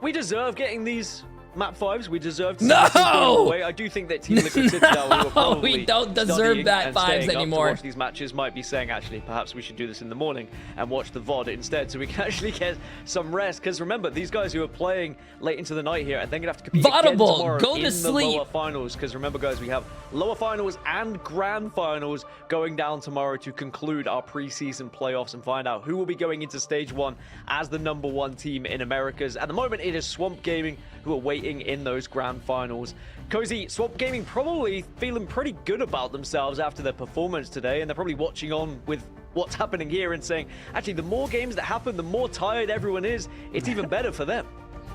[SPEAKER 9] we deserve getting these map 5s. We deserve to
[SPEAKER 3] no.
[SPEAKER 9] I do think that Team Liquid Citadel, who are probably
[SPEAKER 3] we don't deserve that 5s anymore.
[SPEAKER 9] To watch these matches might be saying, actually, perhaps we should do this in the morning and watch the VOD instead, so we can actually get some rest. Because remember, these guys who are playing late into the night here, and they're gonna have to compete again tomorrow in the lower finals. Because remember, guys, we have lower finals and grand finals going down tomorrow to conclude our preseason playoffs and find out who will be going into stage 1 as the #1 team in Americas. At the moment, it is Swamp Gaming who are waiting in those grand finals. Cozy, Swamp Gaming probably feeling pretty good about themselves after their performance today, and they're probably watching on with what's happening here and saying, actually, the more games that happen, the more tired everyone is. It's even better for them.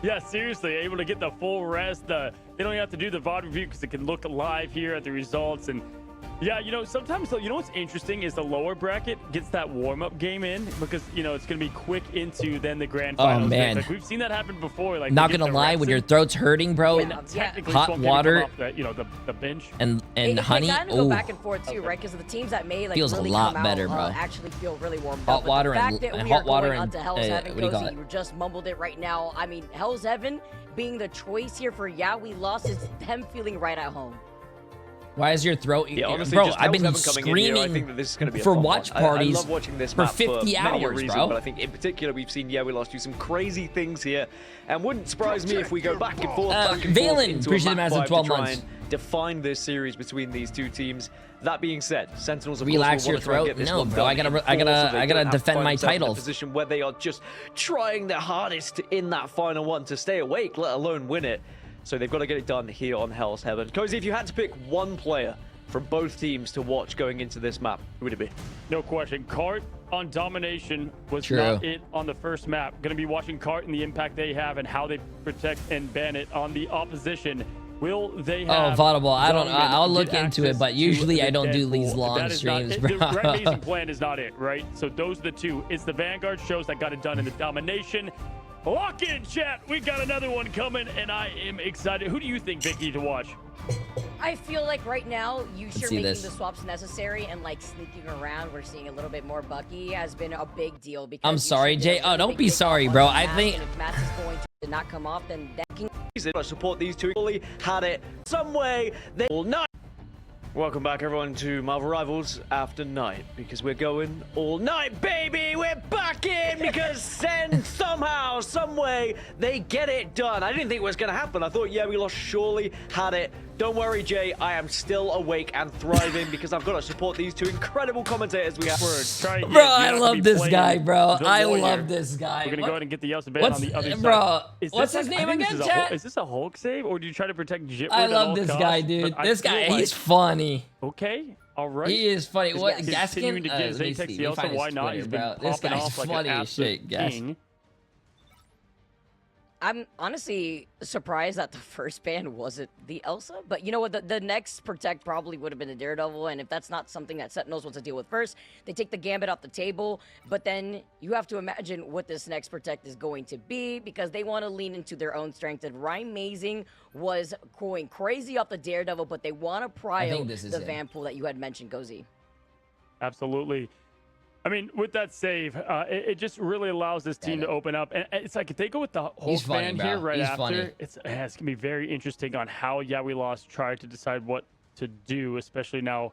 [SPEAKER 8] Yeah, seriously, able to get the full rest. They don't even have to do the VOD review because it can look live here at the results. And yeah, sometimes, what's interesting is the lower bracket gets that warm-up game in because, it's going to be quick into then the grand finals.
[SPEAKER 3] Oh, man.
[SPEAKER 8] Like, we've seen that happen before. Like,
[SPEAKER 3] not going to lie, when your throat's hurting, bro, hot water
[SPEAKER 8] the bench
[SPEAKER 3] and honey.
[SPEAKER 22] It kind of go back and forth, too, right? Because the teams that may
[SPEAKER 3] feels
[SPEAKER 22] really
[SPEAKER 3] a lot
[SPEAKER 22] come
[SPEAKER 3] better,
[SPEAKER 22] out,
[SPEAKER 3] bro.
[SPEAKER 22] Actually feel really warmed
[SPEAKER 3] hot
[SPEAKER 22] up.
[SPEAKER 3] Water
[SPEAKER 22] the fact
[SPEAKER 3] and
[SPEAKER 22] that we
[SPEAKER 3] hot
[SPEAKER 22] are
[SPEAKER 3] water
[SPEAKER 22] going
[SPEAKER 3] and
[SPEAKER 22] on to Hell's Heaven,
[SPEAKER 3] what do you call
[SPEAKER 22] Cozy,
[SPEAKER 3] it?
[SPEAKER 22] you just mumbled it right now. I mean, Hell's Heaven being the choice here for we lost is them feeling right at home.
[SPEAKER 3] Why is your throat?
[SPEAKER 9] Yeah, honestly,
[SPEAKER 3] bro, I've been
[SPEAKER 9] here,
[SPEAKER 3] screaming
[SPEAKER 9] I think that this is going to be a
[SPEAKER 3] for
[SPEAKER 9] fun
[SPEAKER 3] watch
[SPEAKER 9] one.
[SPEAKER 3] parties
[SPEAKER 9] I love watching this
[SPEAKER 3] for
[SPEAKER 9] map
[SPEAKER 3] 50
[SPEAKER 9] for
[SPEAKER 3] hours,
[SPEAKER 9] many reasons,
[SPEAKER 3] bro.
[SPEAKER 9] But I think in particular we've seen we lost do some crazy things here, and wouldn't surprise me if we go back and forth,
[SPEAKER 3] Valen,
[SPEAKER 9] into
[SPEAKER 3] appreciate
[SPEAKER 9] a
[SPEAKER 3] the
[SPEAKER 9] map
[SPEAKER 3] massive
[SPEAKER 9] 5
[SPEAKER 3] 12
[SPEAKER 9] to try
[SPEAKER 3] months.
[SPEAKER 9] and define this series between these two teams. That being said, Sentinels of
[SPEAKER 3] Relax
[SPEAKER 9] course will
[SPEAKER 3] your
[SPEAKER 9] want to try and
[SPEAKER 3] throat.
[SPEAKER 9] get this
[SPEAKER 3] No,
[SPEAKER 9] one
[SPEAKER 3] bro, I
[SPEAKER 9] done
[SPEAKER 3] gotta
[SPEAKER 9] in 4, so they don't
[SPEAKER 3] defend
[SPEAKER 9] have
[SPEAKER 3] my
[SPEAKER 9] to find themselves in a
[SPEAKER 3] titles.
[SPEAKER 9] position where they are just trying their hardest in that final one to stay awake, let alone win it. So they've got to get it done here on Hell's Heaven. Cozy, if you had to pick one player from both teams to watch going into this map, who would it be?
[SPEAKER 8] No question. Cart on domination was not it on the first map. Going to be watching Cart and the impact they have and how they protect and ban it on the opposition. Will they have...
[SPEAKER 3] Oh, Vaudable, I'll look into it, but usually I don't do these long streams, bro.
[SPEAKER 8] The amazing plan is not it, right? So those are the two. It's the Vanguard shows that got it done in the domination. Lock in, chat. We got another one coming, and I am excited. Who do you think, Vicky, to watch?
[SPEAKER 22] I feel like right now, you sure making
[SPEAKER 3] this.
[SPEAKER 22] the swaps necessary and like sneaking around, we're seeing a little bit more Bucky has been a big deal. Because
[SPEAKER 3] I'm sorry, Jay. Oh, don't be sorry, bro. I think...
[SPEAKER 22] And if Matt is going to not come off, then that can...
[SPEAKER 9] Support these two. Fully had it some way. They will not. Welcome back, everyone, to Marvel Rivals After Night, because we're going all night, baby! We're back in, because then somehow, some way, they get it done. I didn't think it was going to happen. I thought, we lost, surely had it. Don't worry, Jay, I am still awake and thriving because I've got to support these two incredible commentators we have.
[SPEAKER 3] Bro, I love this guy, bro. I love this guy.
[SPEAKER 8] We're going to go ahead and get the Elsa ban on the other side.
[SPEAKER 3] Bro, what's his name again, chat?
[SPEAKER 8] Is this a Hulk save, or do you try to protect Jitward
[SPEAKER 3] I love this guy, dude. This guy, he's funny.
[SPEAKER 8] Okay, all right.
[SPEAKER 3] He is funny. What,
[SPEAKER 8] Gaskin? Continuing to give Zatex the Elsa, why not? He's been
[SPEAKER 3] this
[SPEAKER 8] popping
[SPEAKER 3] guy's
[SPEAKER 8] off like
[SPEAKER 3] funny
[SPEAKER 8] an
[SPEAKER 3] as shit,
[SPEAKER 8] absolute king.
[SPEAKER 22] I'm honestly surprised that the first ban wasn't the Elsa, but you know what? The next protect probably would have been the Daredevil, and if that's not something that Sentinels wants to deal with first, they take the Gambit off the table, but then you have to imagine what this next protect is going to be, because they want to lean into their own strength, and Rhyme-Mazing was going crazy off the Daredevil, but they want to pry out the Vanpool that you had mentioned, Gozy.
[SPEAKER 8] Absolutely. I mean, with that save, it just really allows this team to open up. And it's like if they go with the whole fan here right after, it's going to be very interesting on how we lost try to decide what to do, especially now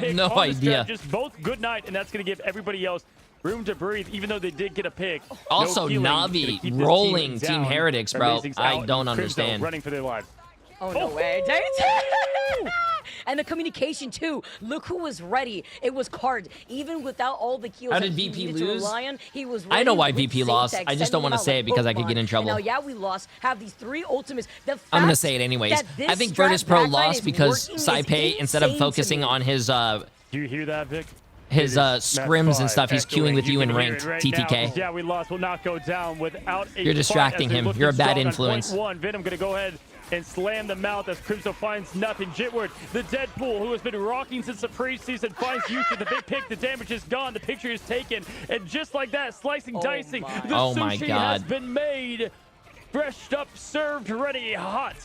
[SPEAKER 8] pick
[SPEAKER 3] no
[SPEAKER 8] on the
[SPEAKER 3] idea.
[SPEAKER 8] Just both good night, and that's going to give everybody else room to breathe, even though they did get a pick.
[SPEAKER 3] Also, Na'Vi rolling Team Heretics, bro. I don't understand.
[SPEAKER 8] Running for their lives.
[SPEAKER 22] Oh, no way. And the communication, too. Look who was ready. It was Card. Even without all the kills
[SPEAKER 3] How
[SPEAKER 22] that
[SPEAKER 3] did
[SPEAKER 22] he
[SPEAKER 3] VP
[SPEAKER 22] needed to
[SPEAKER 3] lose?
[SPEAKER 22] rely on, he was
[SPEAKER 3] I know why
[SPEAKER 22] ready
[SPEAKER 3] VP
[SPEAKER 22] with
[SPEAKER 3] lost.
[SPEAKER 22] Zatex,
[SPEAKER 3] I just don't
[SPEAKER 22] sending
[SPEAKER 3] want to
[SPEAKER 22] him out
[SPEAKER 3] say it
[SPEAKER 22] like
[SPEAKER 3] because I could get in
[SPEAKER 22] Pokemon.
[SPEAKER 3] trouble.
[SPEAKER 22] And now, yeah, we lost. Have these 3 ultimates.
[SPEAKER 3] I'm going to say it anyways. I think Virtus Pro lost because Saipei, instead of focusing on his
[SPEAKER 8] Do you hear that, Vic?
[SPEAKER 3] his scrims and stuff, he's queuing with you in ranked TTK.
[SPEAKER 8] Yeah, we lost. Will not go down without a
[SPEAKER 3] You're distracting him. You're a bad influence.
[SPEAKER 8] Venom gonna go ahead and slam the mouth as Crimson finds nothing. Jitward, the Deadpool, who has been rocking since the preseason, finds Houston. The big pick, the damage is gone. The picture is taken. And just like that, slicing, dicing, the sushi has been made. Freshed up, served, ready, hot.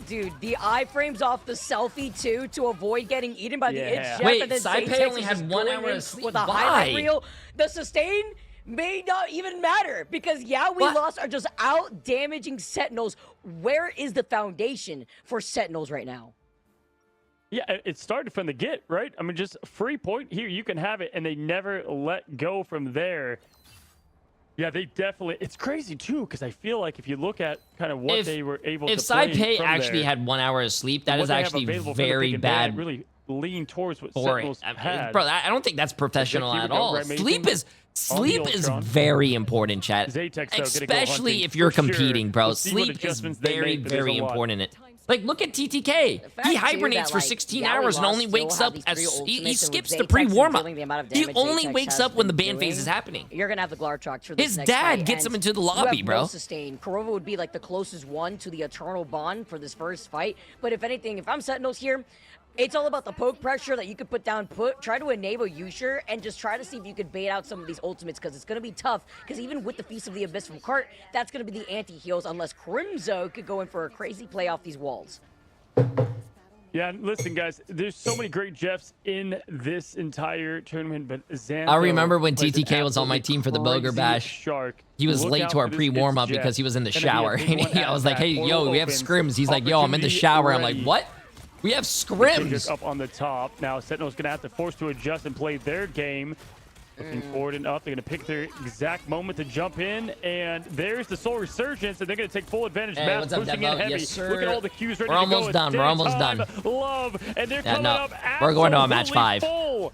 [SPEAKER 22] Dude, the iframes off the selfie, too, to avoid getting eaten by the itch chef.
[SPEAKER 3] Wait,
[SPEAKER 22] and then
[SPEAKER 3] Saipei only had 1 hour of sleep.
[SPEAKER 22] With a highlight reel. The sustain may not even matter because, yeah, we lost are just out damaging Sentinels. Where is the foundation for Sentinels right now?
[SPEAKER 8] Yeah, it started from the get, right? I mean, just free point here. You can have it, and they never let go from there. Yeah, they definitely. It's crazy too, because I feel like if you look at kind of what they were able to play.
[SPEAKER 3] If Saipei actually had 1 hour of sleep, that is actually very bad.
[SPEAKER 8] Really lean towards what Sentinels had.
[SPEAKER 3] Bro, I don't think that's professional at all. Sleep is very important, chat. Especially if you're competing, bro. Sleep is very, very important. Like, look at TTK. He hibernates for 16 hours and only wakes up as he skips the pre-warm-up. He only wakes up when the ban phase is happening.
[SPEAKER 22] You're gonna have the Glartrox for this
[SPEAKER 3] His dad gets him into the lobby, bro.
[SPEAKER 22] No sustain. Kurova would be like the closest one to the Eternal Bond for this first fight. But if anything, if I'm Sentinels here, it's all about the poke pressure that you could put down, try to enable Yusher, and just try to see if you could bait out some of these ultimates, because it's going to be tough, because even with the Feast of the Abyss from Cart, that's going to be the anti-heals, unless Crimzo could go in for a crazy play off these walls.
[SPEAKER 8] Yeah, listen, guys, there's so many great Jeffs in this entire tournament, but Xantho
[SPEAKER 3] I remember when TTK was on my team for the Boger Bash. He was late to our pre-warm-up because he was in the shower. And I was like, hey, yo, we have scrims. He's like, yo, I'm in the shower. I'm like, what? We have scrims.
[SPEAKER 8] Up on the top. Now, Sentinel's going to have to force to adjust and play their game. Looking forward and up. They're going to pick their exact moment to jump in. And there's the Soul Resurgence, and they're going to take full advantage.
[SPEAKER 3] Hey,
[SPEAKER 8] Matt's
[SPEAKER 3] what's up,
[SPEAKER 8] pushing in heavy.
[SPEAKER 3] Yes, sir.
[SPEAKER 8] Look at all the cues ready
[SPEAKER 3] We're
[SPEAKER 8] to go.
[SPEAKER 3] almost done. We're almost done.
[SPEAKER 8] Love, and they're coming up
[SPEAKER 3] we're going to a match 5.
[SPEAKER 8] full.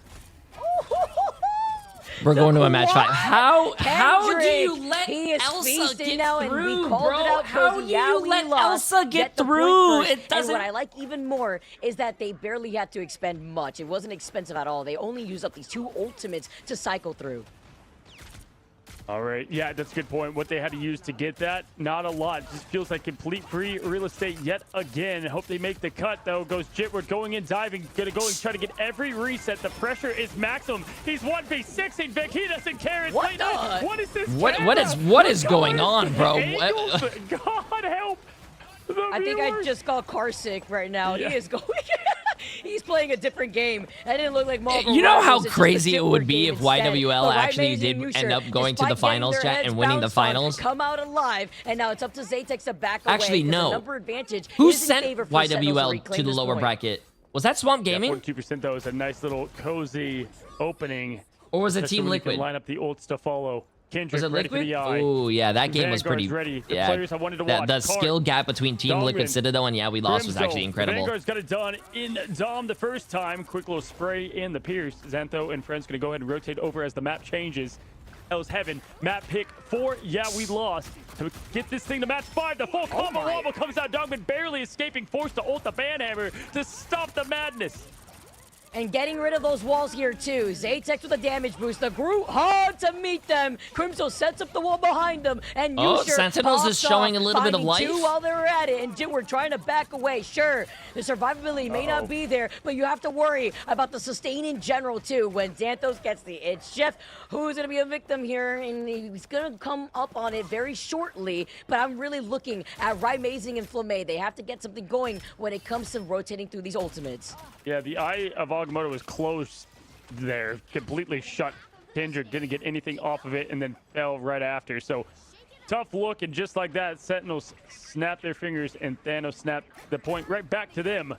[SPEAKER 3] We're going to a match 5. How do you let
[SPEAKER 22] he is
[SPEAKER 3] Elsa get
[SPEAKER 22] now,
[SPEAKER 3] through,
[SPEAKER 22] and we called
[SPEAKER 3] bro?
[SPEAKER 22] it out.
[SPEAKER 3] How do you let Elsa get
[SPEAKER 22] the
[SPEAKER 3] through?
[SPEAKER 22] It
[SPEAKER 3] It doesn't.
[SPEAKER 22] And what I like even more is that they barely had to expend much. It wasn't expensive at all. They only used up these 2 ultimates to cycle through.
[SPEAKER 8] All right, yeah, that's a good point. What they had to use to get that, not a lot. Just feels like complete free real estate yet again. Hope they make the cut, though. Goes Jitward going in, diving, gonna go and try to get every reset. The pressure is maximum. He's 1v6ing Vic. He doesn't care.
[SPEAKER 22] What
[SPEAKER 8] is this?
[SPEAKER 3] What is going on, bro?
[SPEAKER 8] God help!
[SPEAKER 22] I think I just got car sick right now. Yeah. He is going. He's playing a different game. That didn't look like Marvel.
[SPEAKER 3] You know how crazy it would be if YWL actually did end up going to the finals, chat, and winning the finals?
[SPEAKER 22] Come out alive, and now it's up to Zatex to back away.
[SPEAKER 3] Actually, no.
[SPEAKER 22] Number advantage
[SPEAKER 3] Who sent YWL to the lower bracket? Was that Swamp Gaming?
[SPEAKER 8] 42% though is a nice little cozy opening.
[SPEAKER 3] Or was it Team Liquid?
[SPEAKER 8] Line up the ult to follow. Kendrick
[SPEAKER 3] was it
[SPEAKER 8] Liquid?
[SPEAKER 3] Oh, yeah, that game was pretty.
[SPEAKER 8] Ready. The
[SPEAKER 3] yeah,
[SPEAKER 8] players I wanted to watch.
[SPEAKER 3] The skill gap between Team Liquid Citadel and we lost was actually incredible.
[SPEAKER 8] Vanguard's got it done in Dom the first time. Quick little spray in the Pierce. Xantho and friends going to go ahead and rotate over as the map changes. Hell's Heaven. Map pick 4. Yeah, we lost. To get this thing to match 5. The full combo wobble comes out. Dogman barely escaping. Forced to ult the Banhammer to stop the madness.
[SPEAKER 22] And getting rid of those walls here, too. Zatex with a damage boost. The Groot hard to meet them. Crimzo sets up the wall behind them. And
[SPEAKER 3] Sentinels is showing a little bit of life.
[SPEAKER 22] 2 while they're at it. And Jitward trying to back away. Sure, the survivability may not be there, but you have to worry about the sustain in general, too. When Xanthos gets the itch, Jeff, who's going to be a victim here, and he's going to come up on it very shortly. But I'm really looking at Rymazing and Flamme. They have to get something going when it comes to rotating through these ultimates.
[SPEAKER 8] Yeah, the Eye of Agamotto was close there, completely shut. Kendrick didn't get anything off of it and then fell right after. So tough look, and just like that, Sentinels snapped their fingers and Thanos snapped the point right back to them.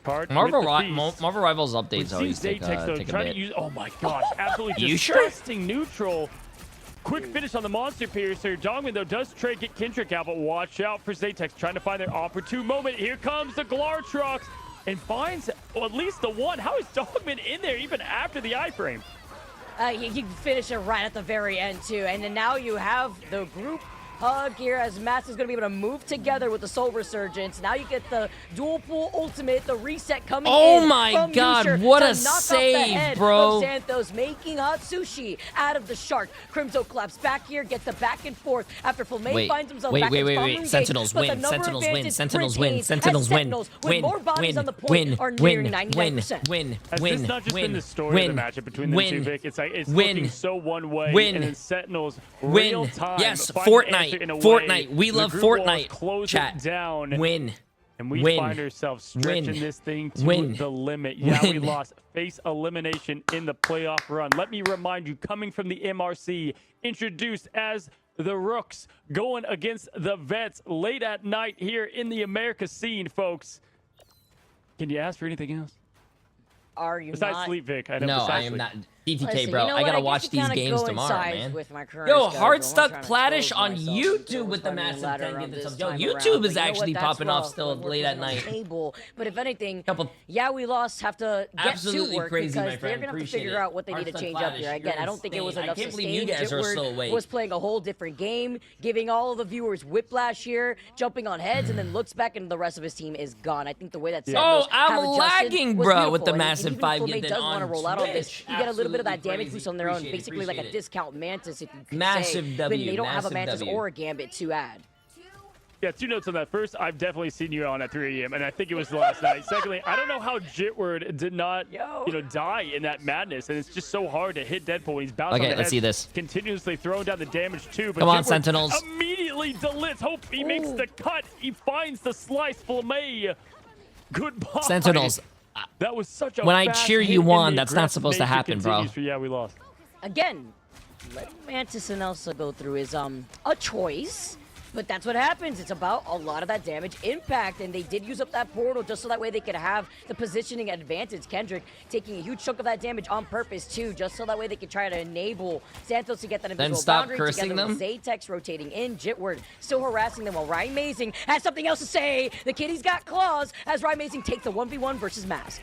[SPEAKER 8] part.
[SPEAKER 3] Marvel Rivals updates always take
[SPEAKER 8] Zaytex, though,
[SPEAKER 3] a
[SPEAKER 8] trying
[SPEAKER 3] bit.
[SPEAKER 8] to use. Oh my gosh, absolutely
[SPEAKER 3] You
[SPEAKER 8] disgusting neutral. Quick finish on the Monster Piercer. Dogman, though, does trade get Kendrick out, but watch out for Zaytex trying to find their opportune moment. Here comes the Glartrox and finds at least the one. How is Dogman in there even after the iframe?
[SPEAKER 22] He finished it right at the very end, too. And then now you have the group hug here as Mass is going to be able to move together with the Soul Resurgence. Now you get the dual pull ultimate, the reset coming in.
[SPEAKER 3] Oh my god,
[SPEAKER 22] Yusher
[SPEAKER 3] what
[SPEAKER 22] to
[SPEAKER 3] a
[SPEAKER 22] knock off the
[SPEAKER 3] save,
[SPEAKER 22] head
[SPEAKER 3] bro.
[SPEAKER 22] of Santos, making hot sushi out of the shark. Crimzo collapse back here, gets the back and forth after Flame finds himself back in strong engage,
[SPEAKER 3] Sentinels
[SPEAKER 22] but the
[SPEAKER 3] win,
[SPEAKER 22] number
[SPEAKER 3] Sentinels
[SPEAKER 22] of
[SPEAKER 3] win,
[SPEAKER 22] advantage
[SPEAKER 3] Sentinels win,
[SPEAKER 22] retains
[SPEAKER 3] Sentinels
[SPEAKER 22] as
[SPEAKER 3] win,
[SPEAKER 22] Sentinels with more bodies on the point are nearing 99%.
[SPEAKER 8] Has this not just been the story of the matchup between the two, Vic? It's like it's looking so one way, and then Sentinels real time.
[SPEAKER 3] Yes,
[SPEAKER 8] Fortnite.
[SPEAKER 3] Fortnite. We love Fortnite.
[SPEAKER 8] Close
[SPEAKER 3] Chat.
[SPEAKER 8] it down.
[SPEAKER 3] Win.
[SPEAKER 8] And we find ourselves stretching this thing to the limit. Yeah, we lost face elimination in the playoff run. Let me remind you, coming from the MRC, introduced as the Rooks, going against the Vets late at night here in the America scene, folks. Can you ask for anything else?
[SPEAKER 22] Are you
[SPEAKER 8] besides
[SPEAKER 22] not?
[SPEAKER 8] sleep, Vic? I know,
[SPEAKER 3] No,
[SPEAKER 8] besides
[SPEAKER 3] I am
[SPEAKER 8] sleep.
[SPEAKER 3] not. DTK,
[SPEAKER 22] Listen,
[SPEAKER 3] bro.
[SPEAKER 22] you know
[SPEAKER 3] I
[SPEAKER 22] what?
[SPEAKER 3] gotta
[SPEAKER 22] I guess
[SPEAKER 3] watch
[SPEAKER 22] you
[SPEAKER 3] these
[SPEAKER 22] kinda
[SPEAKER 3] games
[SPEAKER 22] go
[SPEAKER 3] tomorrow,
[SPEAKER 22] inside
[SPEAKER 3] man.
[SPEAKER 22] with my current
[SPEAKER 3] Yo,
[SPEAKER 22] schedule.
[SPEAKER 3] Hard
[SPEAKER 22] I'm
[SPEAKER 3] Stuck
[SPEAKER 22] trying to
[SPEAKER 3] Platish
[SPEAKER 22] expose
[SPEAKER 3] on
[SPEAKER 22] myself
[SPEAKER 3] YouTube
[SPEAKER 22] to
[SPEAKER 3] with the
[SPEAKER 22] my
[SPEAKER 3] massive
[SPEAKER 22] ladder
[SPEAKER 3] 10
[SPEAKER 22] around
[SPEAKER 3] gifted
[SPEAKER 22] this
[SPEAKER 3] subs. Yo,
[SPEAKER 22] time
[SPEAKER 3] YouTube
[SPEAKER 22] around.
[SPEAKER 3] is
[SPEAKER 22] But you know
[SPEAKER 3] actually
[SPEAKER 22] what?
[SPEAKER 3] popping
[SPEAKER 22] That's
[SPEAKER 3] off
[SPEAKER 22] rough
[SPEAKER 3] still
[SPEAKER 22] when we're
[SPEAKER 3] late at
[SPEAKER 22] playing on
[SPEAKER 3] night.
[SPEAKER 22] Table. But if anything, yeah, we lost. Have to get
[SPEAKER 3] Absolutely
[SPEAKER 22] to work
[SPEAKER 3] crazy, my
[SPEAKER 22] because they're
[SPEAKER 3] friend.
[SPEAKER 22] gonna have to
[SPEAKER 3] Appreciate
[SPEAKER 22] figure
[SPEAKER 3] it.
[SPEAKER 22] out what they
[SPEAKER 3] Hard
[SPEAKER 22] need to
[SPEAKER 3] Stuck
[SPEAKER 22] change up here.
[SPEAKER 3] Platish,
[SPEAKER 22] Again,
[SPEAKER 3] you're
[SPEAKER 22] I don't think it was
[SPEAKER 3] insane. I
[SPEAKER 22] enough
[SPEAKER 3] can't believe you
[SPEAKER 22] sustain.
[SPEAKER 3] guys are still
[SPEAKER 22] Jitward
[SPEAKER 3] awake.
[SPEAKER 22] was playing a whole different game, giving all of the viewers whiplash here, jumping on heads, and then looks back and the rest of his team is gone. I think the way that
[SPEAKER 3] Oh,
[SPEAKER 22] Sentinels have
[SPEAKER 3] I'm
[SPEAKER 22] adjusted
[SPEAKER 3] lagging,
[SPEAKER 22] was
[SPEAKER 3] bro,
[SPEAKER 22] beautiful.
[SPEAKER 3] with the
[SPEAKER 22] And
[SPEAKER 3] massive
[SPEAKER 22] even
[SPEAKER 3] 5
[SPEAKER 22] Flame
[SPEAKER 3] gifted
[SPEAKER 22] does want to
[SPEAKER 3] on
[SPEAKER 22] roll out on this.
[SPEAKER 3] Twitch.
[SPEAKER 22] You get a little bit of that
[SPEAKER 3] Absolutely
[SPEAKER 22] damage boost on their own,
[SPEAKER 3] crazy.
[SPEAKER 22] basically like a
[SPEAKER 3] Appreciate it.
[SPEAKER 22] discount Mantis, if you could
[SPEAKER 3] Massive
[SPEAKER 22] say.
[SPEAKER 3] W,
[SPEAKER 22] But they don't have a
[SPEAKER 3] massive
[SPEAKER 22] Mantis
[SPEAKER 3] W.
[SPEAKER 22] or a Gambit to add.
[SPEAKER 8] Yeah, 2 notes on that. First, I've definitely seen you on at 3 a.m., and I think it was last night. Secondly, I don't know how Jitward did not, die in that madness, and it's just so hard to hit Deadpool when he's bouncing
[SPEAKER 3] Okay,
[SPEAKER 8] on the
[SPEAKER 3] let's
[SPEAKER 8] head,
[SPEAKER 3] see this.
[SPEAKER 8] continuously throwing down the damage too. But
[SPEAKER 3] Come on,
[SPEAKER 8] Jitward
[SPEAKER 3] Sentinels.
[SPEAKER 8] immediately delits. Hope he makes the cut. He finds the slice. Flame. Goodbye.
[SPEAKER 3] Sentinels.
[SPEAKER 8] That was such a
[SPEAKER 3] When I
[SPEAKER 8] fast
[SPEAKER 3] cheer
[SPEAKER 8] hit,
[SPEAKER 3] you
[SPEAKER 8] and
[SPEAKER 3] on,
[SPEAKER 8] the
[SPEAKER 3] that's not
[SPEAKER 8] aggressive
[SPEAKER 3] supposed to
[SPEAKER 8] nature
[SPEAKER 3] happen, bro.
[SPEAKER 8] continues for, yeah, we lost.
[SPEAKER 22] Again, letting Mantis and Elsa go through is a choice. But that's what happens. It's about a lot of that damage impact, and they did use up that portal just so that way they could have the positioning advantage. Kendrick taking a huge chunk of that damage on purpose, too, just so that way they could try to enable Santos to get that invisible
[SPEAKER 3] stop
[SPEAKER 22] boundary
[SPEAKER 3] cursing
[SPEAKER 22] together
[SPEAKER 3] them?
[SPEAKER 22] with Zaytex rotating in. Jitward still harassing them while Ryan Amazing has something else to say. The kitty's got claws as Ryan Amazing takes the 1v1 versus Mask.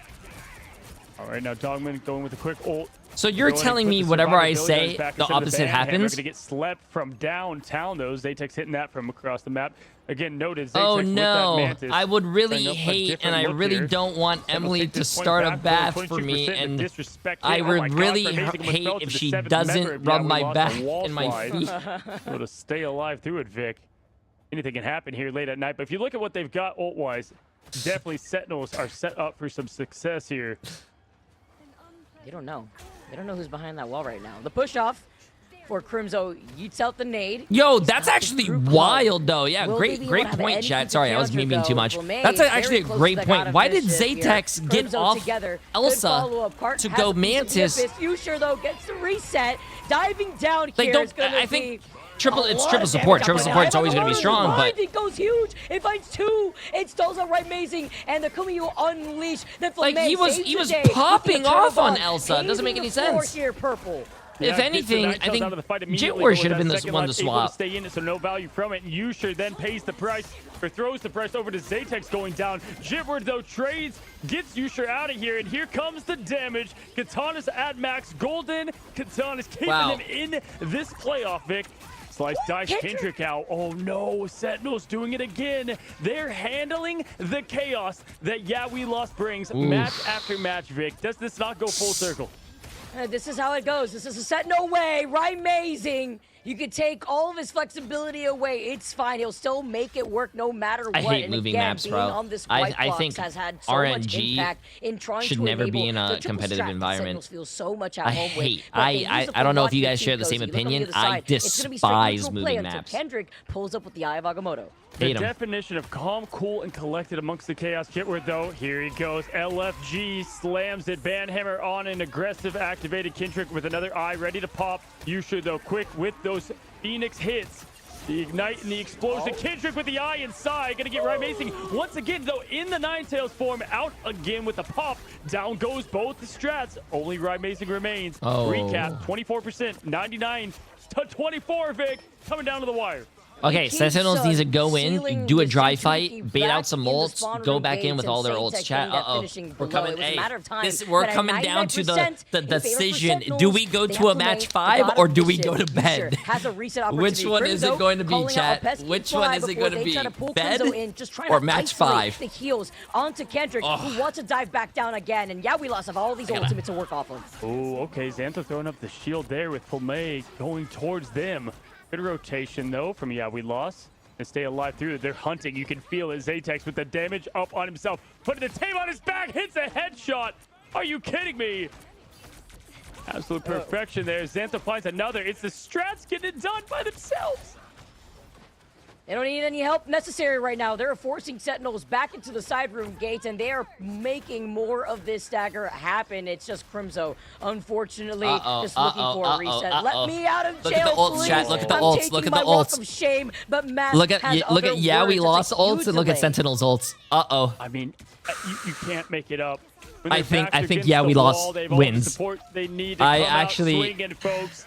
[SPEAKER 8] All right, now Dogman going with a quick ult.
[SPEAKER 3] So you're
[SPEAKER 8] Going
[SPEAKER 3] telling
[SPEAKER 8] put
[SPEAKER 3] me
[SPEAKER 8] the
[SPEAKER 3] whatever I
[SPEAKER 8] survivability
[SPEAKER 3] say,
[SPEAKER 8] guns back
[SPEAKER 3] the
[SPEAKER 8] instead of
[SPEAKER 3] opposite
[SPEAKER 8] ban hammer.
[SPEAKER 3] happens?
[SPEAKER 8] Gonna get slept from downtown, though. Zaytex hitting that from across the map. Again, noted Zaytex
[SPEAKER 3] Oh
[SPEAKER 8] with that
[SPEAKER 3] no,
[SPEAKER 8] Mantis,
[SPEAKER 3] I would really
[SPEAKER 8] setting up a
[SPEAKER 3] hate,
[SPEAKER 8] different
[SPEAKER 3] and I
[SPEAKER 8] look
[SPEAKER 3] really
[SPEAKER 8] here.
[SPEAKER 3] don't want
[SPEAKER 8] Sentinels
[SPEAKER 3] Emily
[SPEAKER 8] take
[SPEAKER 3] to
[SPEAKER 8] this point
[SPEAKER 3] start a
[SPEAKER 8] back,
[SPEAKER 3] bath
[SPEAKER 8] going
[SPEAKER 3] for me,
[SPEAKER 8] 22%
[SPEAKER 3] and
[SPEAKER 8] disrespect
[SPEAKER 3] I
[SPEAKER 8] here. Oh my
[SPEAKER 3] would
[SPEAKER 8] gosh,
[SPEAKER 3] really
[SPEAKER 8] Amazing almost
[SPEAKER 3] hate
[SPEAKER 8] fell to
[SPEAKER 3] if
[SPEAKER 8] the
[SPEAKER 3] she
[SPEAKER 8] 7th member.
[SPEAKER 3] doesn't
[SPEAKER 8] Yeah,
[SPEAKER 3] rub
[SPEAKER 8] we
[SPEAKER 3] my
[SPEAKER 8] lost
[SPEAKER 3] back
[SPEAKER 8] a wall
[SPEAKER 3] in my
[SPEAKER 8] slide.
[SPEAKER 3] feet.
[SPEAKER 8] So to stay alive through it, Vic. Anything can happen here late at night. But if you look at what they've got ult-wise, definitely Sentinels are set up for some success here.
[SPEAKER 22] They don't know. They don't know who's behind that wall right now. The push-off for Crimzo yeets out the nade.
[SPEAKER 3] Yo, that's actually wild, though. Yeah, great point, chat. Sorry, I was memeing too much. That's actually a great point. Why did Zaytex get off Elsa to go Mantis?
[SPEAKER 22] You sure though gets the reset, diving down here.
[SPEAKER 3] Like, I think triple support. Triple support is always going to be strong, but
[SPEAKER 22] it goes huge. It finds 2. It stalls out right amazing, and the Kumiyu unleash.
[SPEAKER 3] Like he was popping off on Elsa. It doesn't make any sense.
[SPEAKER 22] Here, purple.
[SPEAKER 3] If anything, I think Jitward should have been the one to swap.
[SPEAKER 8] Stay in it, so no value from it. And Yusher then pays the price, or throws the price over to Zaytex going down. Jitward, though, trades, gets Yusher out of here, and here comes the damage. Katana's at max. Golden Katana's keeping him in this playoff, Vic. Slice dice Kendrick out. Oh no, Sentinels doing it again. They're handling the chaos that Yeah We Lost brings match after match, Vic. Does this not go full circle?
[SPEAKER 22] This is how it goes. This is a set. No way. Right, amazing. You could take all of his flexibility away. It's fine. He'll still make it work no matter what.
[SPEAKER 3] I hate
[SPEAKER 22] and
[SPEAKER 3] moving
[SPEAKER 22] again,
[SPEAKER 3] maps,
[SPEAKER 22] being
[SPEAKER 3] bro.
[SPEAKER 22] on this
[SPEAKER 3] I think
[SPEAKER 22] has had so much
[SPEAKER 3] RNG
[SPEAKER 22] impact in trying
[SPEAKER 3] should
[SPEAKER 22] to
[SPEAKER 3] never be in
[SPEAKER 22] enable
[SPEAKER 3] a
[SPEAKER 22] the triple
[SPEAKER 3] competitive
[SPEAKER 22] strat
[SPEAKER 3] environment.
[SPEAKER 22] Sentinels feel so much at
[SPEAKER 3] I
[SPEAKER 22] home with,
[SPEAKER 3] hate.
[SPEAKER 22] but they use it
[SPEAKER 3] I don't know if
[SPEAKER 22] for
[SPEAKER 3] you
[SPEAKER 22] lots
[SPEAKER 3] guys
[SPEAKER 22] of
[SPEAKER 3] share the
[SPEAKER 22] Tico's.
[SPEAKER 3] same
[SPEAKER 22] You look on the
[SPEAKER 3] opinion.
[SPEAKER 22] other side,
[SPEAKER 3] I
[SPEAKER 22] it's gonna be straight
[SPEAKER 3] despise
[SPEAKER 22] neutral
[SPEAKER 3] moving
[SPEAKER 22] play until
[SPEAKER 3] maps.
[SPEAKER 22] Kendrick pulls up with the Eye of Agamotto.
[SPEAKER 8] The definition of calm, cool, and collected amongst the chaos. Jitward, though, here he goes. LFG slams it. Banhammer on an aggressive activated Kendrick with another eye ready to pop. Yusher, though, quick with those Phoenix hits. The ignite and the explosion. Kendrick with the eye inside. Gonna get right Macing. Once again, though, in the Ninetales form, out again with the pop. Down goes both the strats. Only Ride Macing remains. Recap, 24%, 99 to 24, Vic. Coming down to the wire.
[SPEAKER 3] Okay, Sentinels needs to go in, do a dry fight, bait out some ults, go back in with all their ults. Chat, we're coming. We're coming down to the decision. Do we go to a match 5 or do we go to bed? Which one is it going to be, chat? Which one is it going to be? Bed or match 5?
[SPEAKER 22] The heals onto Kendrick, who wants to dive back down again, and yeah, we lost all these ultimates to work off of.
[SPEAKER 8] Oh, okay, Xantho throwing up the shield there with Pulmay going towards them. Good rotation, though, from We Lost. And stay alive through it. They're hunting. You can feel it. Zatex with the damage up on himself. Putting the tape on his back. Hits a headshot. Are you kidding me? Absolute perfection there. Xantho finds another. It's the strats getting it done by themselves.
[SPEAKER 22] They don't need any help necessary right now. They're forcing Sentinels back into the side room gates, and they are making more of this stagger happen. It's just Crimzo, unfortunately, just looking for a reset. Let me out of jail,
[SPEAKER 3] Look at the ults,
[SPEAKER 22] please.
[SPEAKER 3] chat. Look at the ults. Look at the ults.
[SPEAKER 22] Of shame, but Matt
[SPEAKER 3] look at We Lost ults and look at Sentinels ults.
[SPEAKER 8] I mean, you can't make it up.
[SPEAKER 3] I think We Lost wins.
[SPEAKER 8] They need to come out swinging, folks.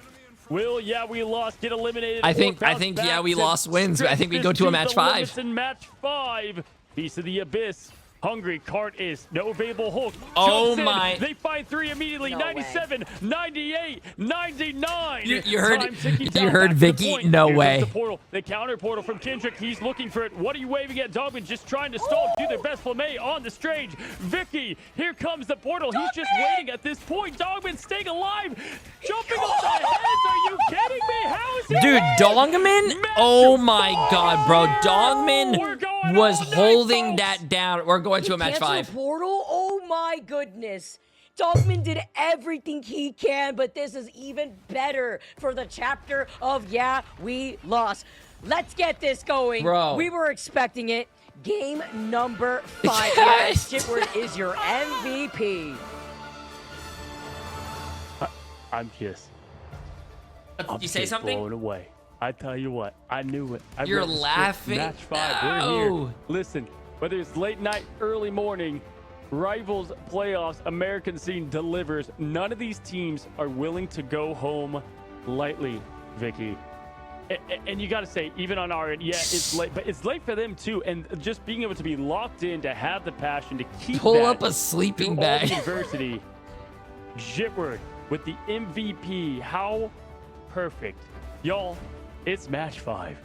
[SPEAKER 8] Will We Lost get eliminated?
[SPEAKER 3] I think We Lost wins. I think we go to a match 5.
[SPEAKER 8] In match 5, Beast of the Abyss. Hungry Cart is no available Hulk.
[SPEAKER 3] Oh my!
[SPEAKER 8] They find 3 immediately.
[SPEAKER 22] No
[SPEAKER 8] 97,
[SPEAKER 22] way.
[SPEAKER 8] 98, 99.
[SPEAKER 3] You heard Vicky. No way.
[SPEAKER 8] The portal, the counter portal from Kendrick. He's looking for it. What are you waving at, Dogman? Just trying to stall. Do their best. Flamay on the Strange. Vicky, here comes the portal. He's just waiting at this point. Dogman staying alive, jumping off the heads. Are you kidding me? How is he?
[SPEAKER 3] Dude, Dogman. Oh my God, bro. Dogman was holding that down. We're going to a match 5.
[SPEAKER 22] Portal? Oh my goodness. Dogman did everything he can, but this is even better for the chapter of We Lost. Let's get this going.
[SPEAKER 3] Bro.
[SPEAKER 22] We were expecting it. Game number 5. Shitward is your MVP.
[SPEAKER 8] I'm just
[SPEAKER 3] you say something?
[SPEAKER 8] Blown away. I tell you what, I knew it.
[SPEAKER 3] You're laughing.
[SPEAKER 8] Match 5. We're here. Listen, whether it's late night, early morning, rivals, playoffs, American scene delivers. None of these teams are willing to go home lightly, Vicky. And you got to say, even on our end, it's late, but it's late for them too. And just being able to be locked in, to have the passion, to keep
[SPEAKER 3] pull up a sleeping bag.
[SPEAKER 8] Adversity. Jitward with the MVP. How perfect, y'all. It's match 5.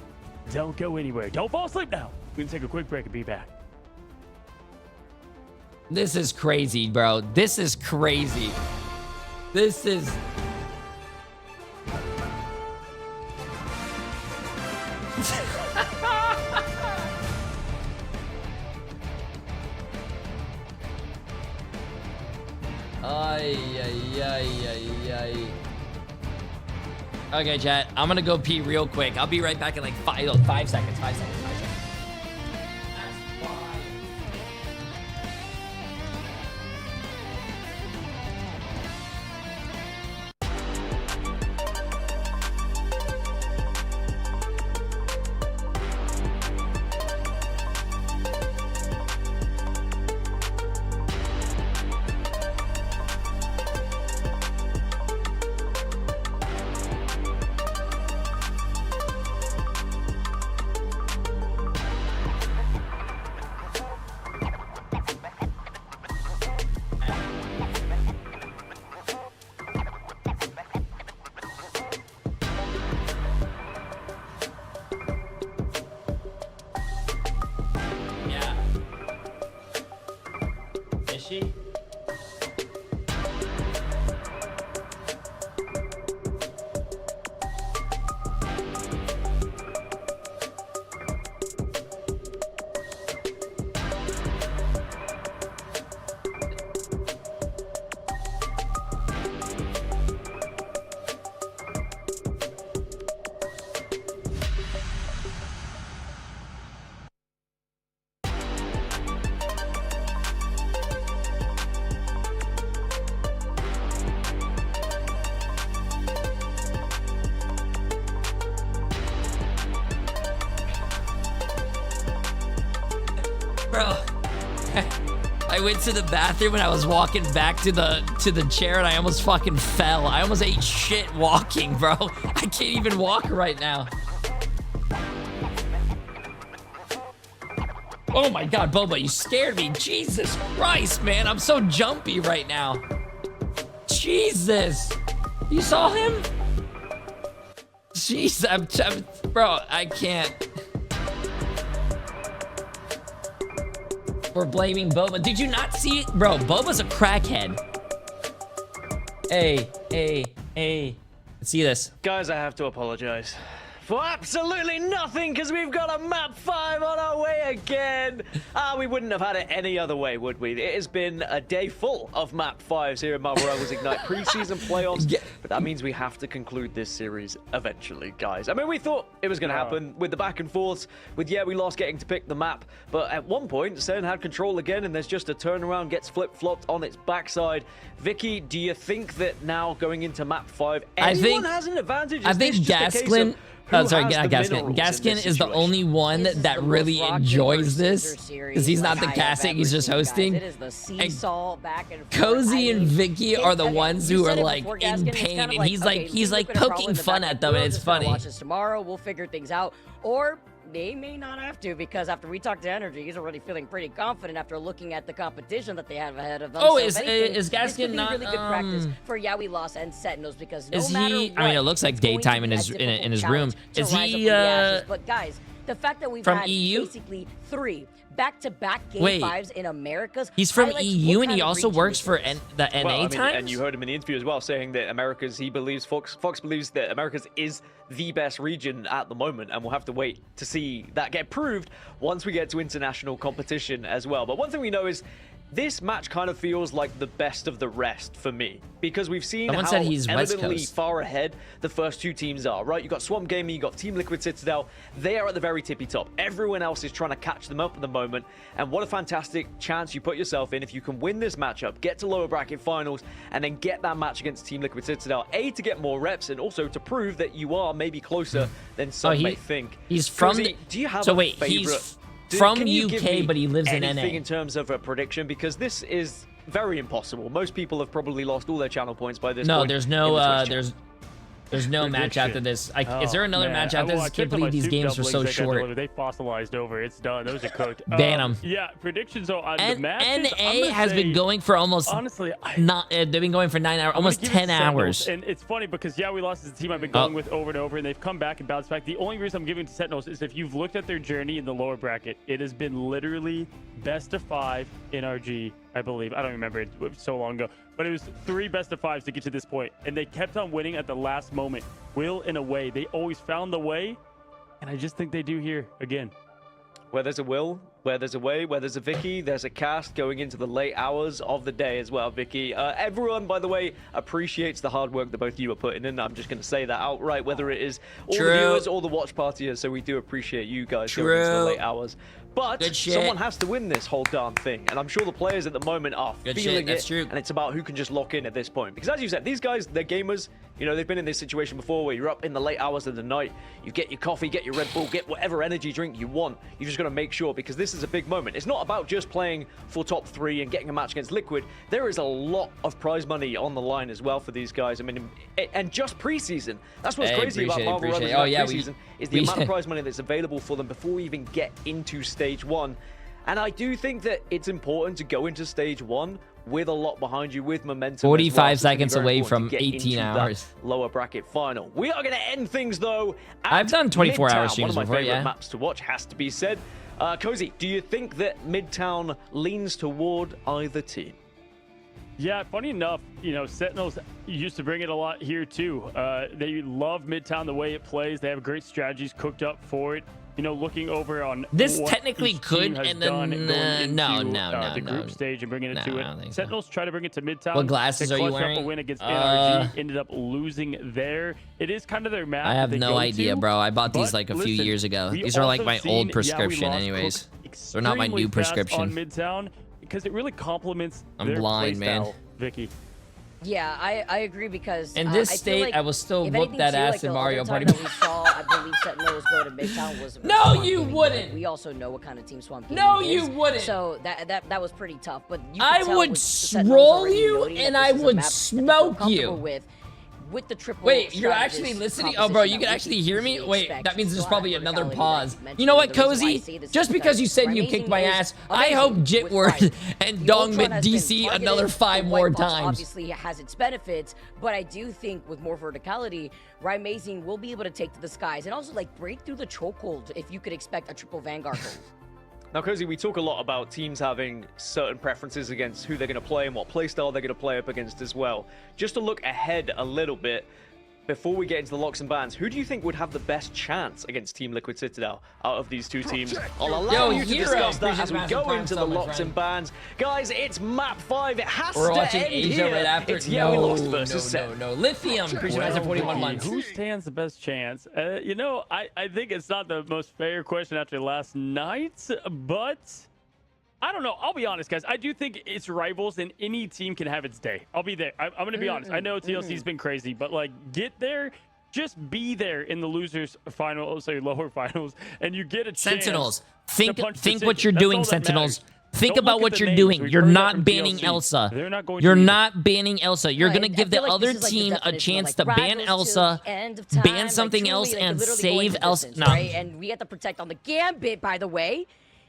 [SPEAKER 8] Don't go anywhere. Don't fall asleep now. We're gonna take a quick break and be back.
[SPEAKER 3] This is crazy, bro. This is crazy. This is... Okay, chat. I'm gonna go pee real quick. I'll be right back in like 5 seconds. 5 seconds. Bro, I went to the bathroom and I was walking back to the chair and I almost fucking fell. I almost ate shit walking, bro. I can't even walk right now. Oh my God, Boba, you scared me. Jesus Christ, man. I'm so jumpy right now. Jesus. You saw him? Jeez, bro, I can't. We're blaming Boba. Did you not see it? Bro, Boba's a crackhead. Hey. See this.
[SPEAKER 9] Guys, I have to apologize for absolutely nothing because we've got a map 5 on our way again. We wouldn't have had it any other way, would we? It has been a day full of map 5s here in Marvel Rivals Ignite preseason playoffs, but that means we have to conclude this series eventually, guys. I mean, we thought it was going to happen with the back and forths, with we lost getting to pick the map, but at one point, Sen had control again, and there's just a turnaround, gets flip-flopped on its backside. Vicky, do you think that now going into map 5, anyone has an advantage?
[SPEAKER 3] I think Gaskin... Oh, sorry, Gaskin. Gaskin is the only one that really enjoys this because he's not the casting, he's just hosting. And Cozy and Vicky are the ones who are like in pain, and he's like poking fun at them, and it's funny.
[SPEAKER 22] Watch this tomorrow. We'll figure things out, or they may not have to, because after we talked to Energy, he's already feeling pretty confident after looking at the competition that they have ahead of them.
[SPEAKER 3] Oh,
[SPEAKER 22] so
[SPEAKER 3] is Gaskin not
[SPEAKER 22] really good practice for we lost and Sentinels, because no
[SPEAKER 3] is
[SPEAKER 22] matter
[SPEAKER 3] he?
[SPEAKER 22] what,
[SPEAKER 3] I mean, it looks like daytime in his room. Is he?
[SPEAKER 22] But guys, the fact that we've
[SPEAKER 3] from
[SPEAKER 22] had
[SPEAKER 3] EU?
[SPEAKER 22] basically 3 back-to-back game 5s in Americas.
[SPEAKER 3] He's from EU and he also works for the NA Times?
[SPEAKER 9] And you heard him in the interview as well saying that America's, he believes, Fox believes that America's is the best region at the moment, and we'll have to wait to see that get proved once we get to international competition as well. But one thing we know is this match kind of feels like the best of the rest for me, because we've seen how evidently far ahead the first 2 teams are, right? You've got Swamp Gaming, you've got Team Liquid Citadel. They are at the very tippy top. Everyone else is trying to catch them up at the moment, and what a fantastic chance you put yourself in if you can win this matchup, get to lower bracket finals, and then get that match against Team Liquid Citadel, to get more reps, and also to prove that you are maybe closer than some may think.
[SPEAKER 3] He's from...
[SPEAKER 9] Cozy, do you have
[SPEAKER 3] so
[SPEAKER 9] a
[SPEAKER 3] wait,
[SPEAKER 9] favorite?
[SPEAKER 3] he's from UK, but he lives in NA.
[SPEAKER 9] Anything in terms of a prediction, because this is very impossible. Most people have probably lost all their channel points by this point.
[SPEAKER 3] No, there's no there's no match after this. Is there another match after this? I can't believe these games are so short.
[SPEAKER 8] They fossilized over. It's done. Those are cooked.
[SPEAKER 3] Ban them.
[SPEAKER 8] Yeah, predictions on the matches.
[SPEAKER 3] NA has been going for almost they've been going for 9 hours, almost 10 hours.
[SPEAKER 8] And it's funny because we lost as a team I've been going with over and over, and they've come back and bounced back. The only reason I'm giving to Sentinels is if you've looked at their journey in the lower bracket, it has been literally best of 5 NRG, I believe. I don't remember, it was so long ago. But it was 3 best of 5s to get to this point, and they kept on winning at the last moment. Will in a way, they always found the way, and I just think they do here again.
[SPEAKER 9] Where there's a Will, where there's a way, where there's a Vicky, there's a cast going into the late hours of the day as well, Vicky. Everyone, by the way, appreciates the hard work that both of you are putting in. I'm just going to say that outright, whether it is all the viewers or the watch partiers, so we do appreciate you guys going into the late hours. But someone has to win this whole darn thing, and I'm sure the players at the moment are feeling it, and it's about who can just lock in at this point. Because as you said, these guys, they're gamers. You know, they've been in this situation before where you're up in the late hours of the night, you get your coffee, get your Red Bull, get whatever energy drink you want. You just got to make sure, because this is a big moment. It's not about just playing for top 3 and getting a match against Liquid. There is a lot of prize money on the line as well for these guys. I mean, and just preseason. That's what's crazy about Marvel Rivals preseason, is the amount of prize money that's available for them before we even get into stage 1. And I do think that it's important to go into stage 1 with a lot behind you, with momentum.
[SPEAKER 3] 45 seconds away from 18 hours.
[SPEAKER 9] Lower bracket final. We are going to end things though.
[SPEAKER 3] I've done 24-hour streams
[SPEAKER 9] before. One of my favorite
[SPEAKER 3] yeah.
[SPEAKER 9] maps to watch, has to be said. Cozy, do you think that Midtown leans toward either team?
[SPEAKER 8] Yeah, funny enough, you know, Sentinels used to bring it a lot here too. They love Midtown, the way it plays. They have great strategies cooked up for it. You know, looking over on
[SPEAKER 3] this technically could, and then
[SPEAKER 8] the group stage and bringing it to it. Sentinels try to bring it to Midtown.
[SPEAKER 3] What glasses are you wearing?
[SPEAKER 8] Up a win against NRG, ended up losing there. It is kind of their map.
[SPEAKER 3] I have no idea, bro. I bought these like a few years ago. These are like my old prescription, anyways. They're not my new prescription.
[SPEAKER 8] On Midtown, because it really complements.
[SPEAKER 3] I'm blind, man.
[SPEAKER 8] Vicky.
[SPEAKER 22] Yeah, I agree because
[SPEAKER 3] in this state,
[SPEAKER 22] like,
[SPEAKER 3] I will still whoop that ass in Mario Party.
[SPEAKER 22] That we saw, I believe Sentinels go to Midtown was
[SPEAKER 3] no, you wouldn't.
[SPEAKER 22] We also know what kind of team Swamp Gaming
[SPEAKER 3] no,
[SPEAKER 22] is.
[SPEAKER 3] You wouldn't.
[SPEAKER 22] So that was pretty tough. But you
[SPEAKER 3] I would roll you and I would smoke you.
[SPEAKER 22] With the triple.
[SPEAKER 3] Wait, you're actually listening? Oh, bro, you can actually hear me? Wait, that means there's probably another pause. You know what, Cozy? Just because you said you kicked my ass, I hope Jitward and Dongmit DC another 5 more times.
[SPEAKER 22] Obviously, it has its benefits, but I do think with more verticality, Amazing will be able to take to the skies and also like break through the chokehold if you could expect a triple Vanguard hold.
[SPEAKER 9] Now, Cozy, we talk a lot about teams having certain preferences against who they're going to play and what playstyle they're going to play up against as well. Just to look ahead a little bit, before we get into the locks and bans, who do you think would have the best chance against Team Liquid Citadel out of these two teams? I'll allow you to discuss that as we go into the locks and bans. Guys, it's map 5. It has to end
[SPEAKER 3] Asia
[SPEAKER 9] here.
[SPEAKER 3] Right after.
[SPEAKER 9] It's we lost versus
[SPEAKER 3] no. Lithium. Appreciate well, 41 months.
[SPEAKER 8] Who stands the best chance? You know, I think it's not the most fair question after last night, but I don't know. I'll be honest, guys. I do think it's rivals, and any team can have its day. I'll be there. I'm going to be honest. I know TLC's been crazy, but, like, get there. Just be there in the losers finals, say lower finals, and you get a chance.
[SPEAKER 3] Sentinels, think what you're doing, Sentinels. Think about what you're doing. You're not banning Elsa. You're not banning Elsa. You're going to give the other team a chance to ban Elsa, ban something else, and save Elsa. No.
[SPEAKER 22] Right? And we have to protect on the Gambit, by the way.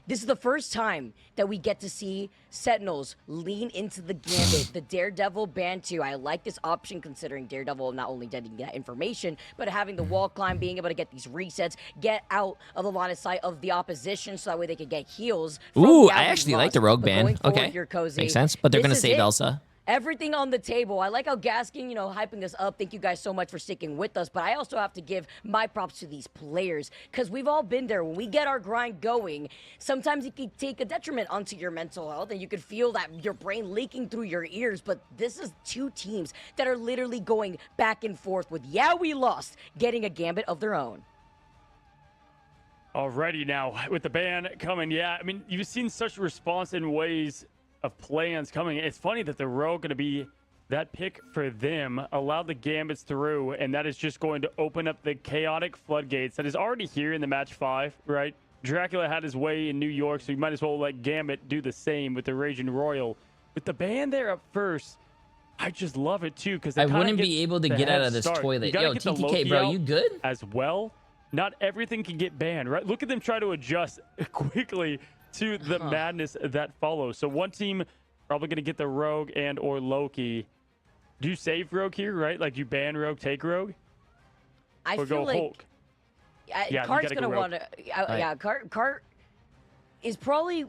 [SPEAKER 22] This is the first time that we get to see Sentinels lean into the Gambit, the Daredevil ban too. I like this option considering Daredevil not only getting that information, but having the wall climb, being able to get these resets, get out of the line of sight of the opposition so that way they can get heals.
[SPEAKER 3] Ooh, I actually like the rogue ban. Okay, makes sense, but they're going to save Elsa.
[SPEAKER 22] Everything on the table. I like how Gaskin, hyping this up. Thank you guys so much for sticking with us. But I also have to give my props to these players because we've all been there. When we get our grind going, sometimes it can take a detriment onto your mental health and you can feel that your brain leaking through your ears. But this is two teams that are literally going back and forth with, yeah, we lost, getting a Gambit of their own.
[SPEAKER 8] Alrighty now, with the ban coming, yeah. I mean, you've seen such response in ways of plans coming. It's funny that the Rogue going to be that pick for them, allow the Gambits through, and that is just going to open up the chaotic floodgates that is already here in the match 5, right? Dracula had his way in New York, so you might as well let Gambit do the same with the Raging Royal. With the ban there up first, I just love it too, because
[SPEAKER 3] I wouldn't be able to get out of this toilet. Yo, TTK, bro, you good?
[SPEAKER 8] As well. Not everything can get banned, right? Look at them try to adjust quickly to the madness that follows. So one team probably going to get the Rogue and or Loki. Do you save Rogue here, right? Like you ban Rogue, take Rogue?
[SPEAKER 22] I
[SPEAKER 8] or
[SPEAKER 22] feel
[SPEAKER 8] go
[SPEAKER 22] like
[SPEAKER 8] Hulk?
[SPEAKER 22] Cart's going to want to... Yeah, Cart is probably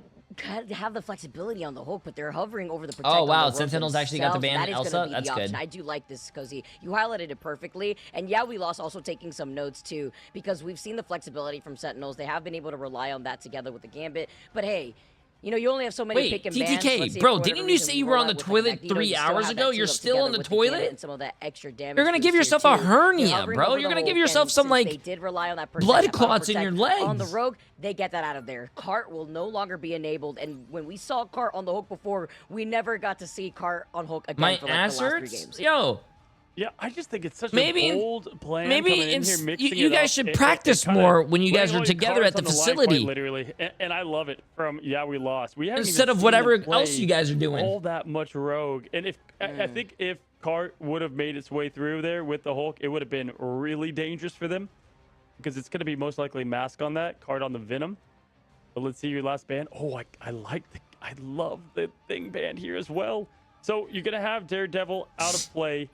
[SPEAKER 22] have the flexibility on the Hulk, but they're hovering over the protect.
[SPEAKER 3] Oh, wow. Sentinels actually got the ban Elsa?
[SPEAKER 22] That's
[SPEAKER 3] good.
[SPEAKER 22] I do like this, Cozy. You highlighted it perfectly. And yeah, we lost also taking some notes, too, because we've seen the flexibility from Sentinels. They have been able to rely on that together with the Gambit. But hey, you only have so many pick and bans.
[SPEAKER 3] TTK, bro, didn't you say you were on the toilet 3 hours ago? You're still on the toilet?
[SPEAKER 22] And some of that extra damage.
[SPEAKER 3] You're going to give yourself a hernia, bro. You're going to give yourself some, like,
[SPEAKER 22] they did rely on that
[SPEAKER 3] blood clots in your legs.
[SPEAKER 22] On the Rogue, they get that out of there. Cart will no longer be enabled. And when we saw Cart on the Hulk before, we never got to see Cart on Hulk again for like the last 3 games.
[SPEAKER 3] Yo.
[SPEAKER 8] Yeah, I just think it's such a bold plan.
[SPEAKER 3] Maybe you guys should practice more when you guys are together at the facility.
[SPEAKER 8] Literally, and I love it. Yeah, we lost. We haven't
[SPEAKER 3] instead of whatever else you guys are doing.
[SPEAKER 8] All that much Rogue, and I think if Cart would have made its way through there with the Hulk, it would have been really dangerous for them because it's going to be most likely Mask on that, Cart on the Venom. But let's see your last ban. Oh, I love the Thing ban here as well. So you're going to have Daredevil out of play.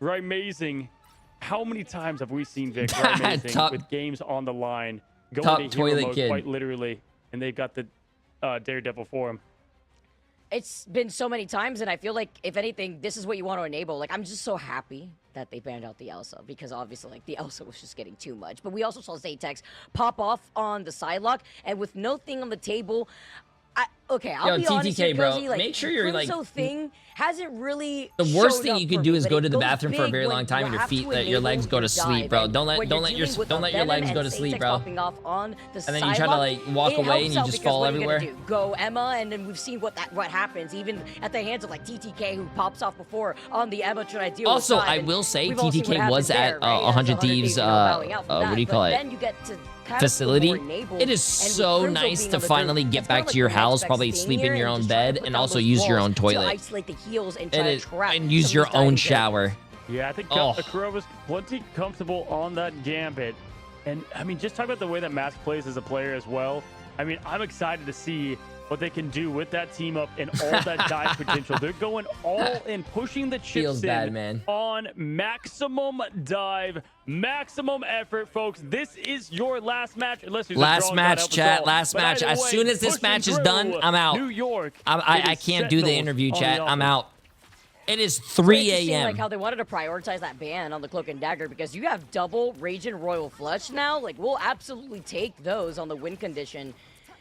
[SPEAKER 8] Amazing. How many times have we seen Vic Amazing with games on the line going to hero mode quite literally, and they've got the Daredevil for him?
[SPEAKER 22] It's been so many times, and I feel like, if anything, this is what you want to enable. Like, I'm just so happy that they banned out the Elsa, because obviously, like, the Elsa was just getting too much. But we also saw Zatex pop off on the side lock, and with no thing on the table, Okay, I'll be honest
[SPEAKER 3] TTK,
[SPEAKER 22] here,
[SPEAKER 3] bro.
[SPEAKER 22] Cozy, like,
[SPEAKER 3] Make sure you're like
[SPEAKER 22] thing hasn't really.
[SPEAKER 3] The worst thing you could do is go to the bathroom for a very long time and your legs go to sleep, bro. Don't let your legs go to sleep, bro. And then you try to like walk away and you just fall everywhere.
[SPEAKER 22] Go Emma, and then we've seen what happens even at the hands of like TTK, who pops off before on the Emma trying to deal with.
[SPEAKER 3] Also, I will say TTK was at 100 Thieves. What do you call it?
[SPEAKER 22] Then you get to
[SPEAKER 3] facility. It is so nice to finally get back to your house, probably sleep in your own bed, and also use your own toilet. And use your own shower.
[SPEAKER 8] Yeah, I think Akura was plenty comfortable on that gambit. And I mean, just talk about the way that Mask plays as a player as well. I mean, I'm excited to see what they can do with that team up and all that dive potential. They're going all in, pushing the chips on maximum dive, maximum effort, folks. This is your last match. Unless
[SPEAKER 3] last match, chat. Last match. As soon as this match is done, I'm out.
[SPEAKER 8] New York.
[SPEAKER 3] I can't do the interview, chat. I'm out. It is 3 a.m.
[SPEAKER 22] Like how they wanted to prioritize that ban on the Cloak and Dagger, because you have double Raging Royal Flush now. Like, we'll absolutely take those on the win condition.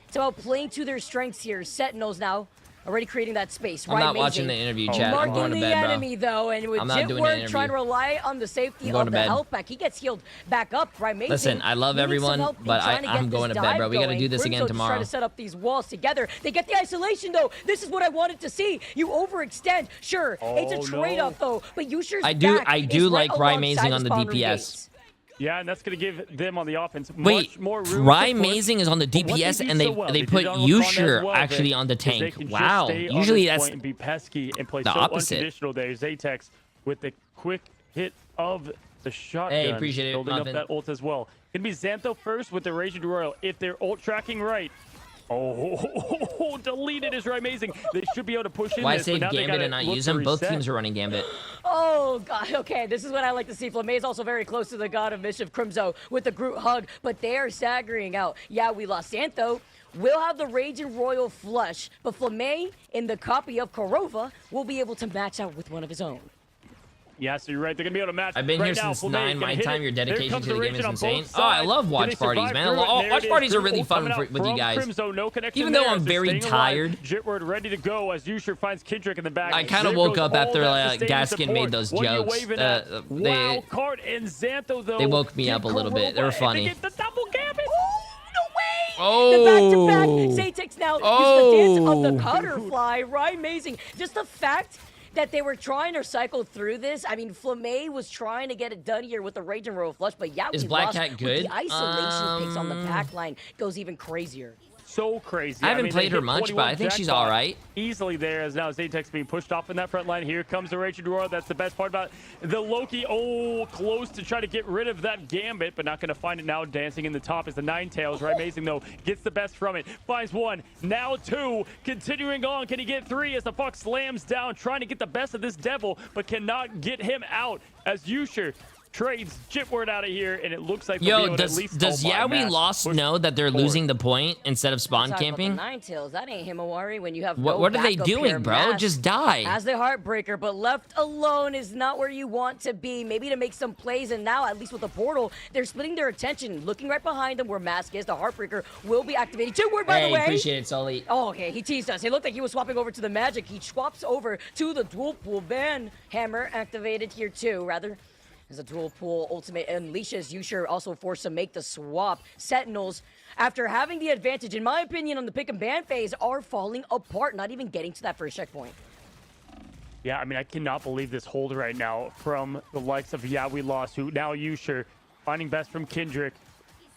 [SPEAKER 22] It's about playing to their strengths here. Sentinels now already creating that space.
[SPEAKER 3] I'm not watching the interview, chat. I'm going to bed, bro.
[SPEAKER 22] Enemy, though, and with Jitward trying to rely on the safety of the health pack, he gets healed back up.
[SPEAKER 3] Listen, I love everyone, but I'm going to bed, bro. We got to do this again tomorrow.
[SPEAKER 22] Trying to set up these walls together. They get the isolation, though. This is what I wanted to see. You overextend. Sure, it's a trade-off, though, but Yusher's
[SPEAKER 3] I do like Rymazing on the DPS.
[SPEAKER 8] Yeah, and that's going to give them on the offense
[SPEAKER 3] much
[SPEAKER 8] more room.
[SPEAKER 3] Rymazing is on the DPS, and they put Yusher actually on the tank. Wow. Usually that's
[SPEAKER 8] and be pesky and play
[SPEAKER 3] the opposite.
[SPEAKER 8] Unconditional there. Zatex with the quick hit of the shotgun.
[SPEAKER 3] Hey, appreciate it.
[SPEAKER 8] Building up that ult as well. Going to be Xantho first with the Raging Royal. If they're ult tracking right. Oh, deleted is Rymazing. They should be able to push in.
[SPEAKER 3] Why save Gambit and not use him? Both teams are running Gambit.
[SPEAKER 22] Oh, God. Okay, this is what I like to see. Flamey is also very close to the God of Mischief, Crimzo, with the Groot hug, but they are staggering out. Yeah, we lost Xantho. We'll have the Raging Royal Flush, but Flamey, in the copy of Korova, will be able to match out with one of his own.
[SPEAKER 8] Yeah, so you're right. They're going to be able to match.
[SPEAKER 3] I've been
[SPEAKER 8] right
[SPEAKER 3] here
[SPEAKER 8] now.
[SPEAKER 3] since 9 my time. Your dedication to the game is insane.
[SPEAKER 8] Oh,
[SPEAKER 3] I love watch parties, man. Watch parties are really fun with you guys.
[SPEAKER 8] Crimzo, no
[SPEAKER 3] even though I'm very tired.
[SPEAKER 8] Jitward ready to go as Yusher finds Kendrick in the back.
[SPEAKER 3] I kind of woke up after Gaskin made those jokes.
[SPEAKER 8] Wild card and Xantho, though.
[SPEAKER 3] They woke me up a little bit. They were funny.
[SPEAKER 22] The back-to-back. Zatex now use the dance of the Cutterfly. Rymazing. Just the fact that they were trying to cycle through this. I mean, Flamey was trying to get it done here with the Raging Royal Flush, but yeah,
[SPEAKER 3] is Black Cat good?
[SPEAKER 22] The isolation picks on the back line goes even crazier.
[SPEAKER 8] So crazy.
[SPEAKER 3] I haven't played her much, but I think she's all right.
[SPEAKER 8] Easily there, as now Zatex being pushed off in that front line. Here comes the Raging Royal. That's the best part about the Loki. Oh, close to try to get rid of that Gambit, but not going to find it now. Dancing in the top is the Ninetales. Rymazing, though, gets the best from it. Finds one, now two. Continuing on, can he get three as the Fox slams down, trying to get the best of this Devil, but cannot get him out as Yusher trades Jitward out of here, and it looks like
[SPEAKER 3] does Yawi Lost know that they're losing the point instead of spawn camping?
[SPEAKER 22] Ninetales, that ain't Himawari when you have
[SPEAKER 3] what are they doing, bro? Just die.
[SPEAKER 22] As the Heartbreaker, but left alone is not where you want to be. Maybe to make some plays, and now, at least with the portal, they're splitting their attention, looking right behind them where Mask is. The Heartbreaker will be activated. Jitward, by the way.
[SPEAKER 3] Appreciate it, Sully.
[SPEAKER 22] Oh, okay, he teased us. It looked like he was swapping over to the Magic. He swaps over to the dual pool ban. Hammer activated here too, rather. As a dual pool ultimate unleashes, Yusher also forced to make the swap. Sentinels, after having the advantage, in my opinion, on the pick and ban phase, are falling apart, not even getting to that first checkpoint.
[SPEAKER 8] Yeah, I mean, I cannot believe this hold right now from the likes of Yawi Lost, who now Yusher finding best from Kendrick.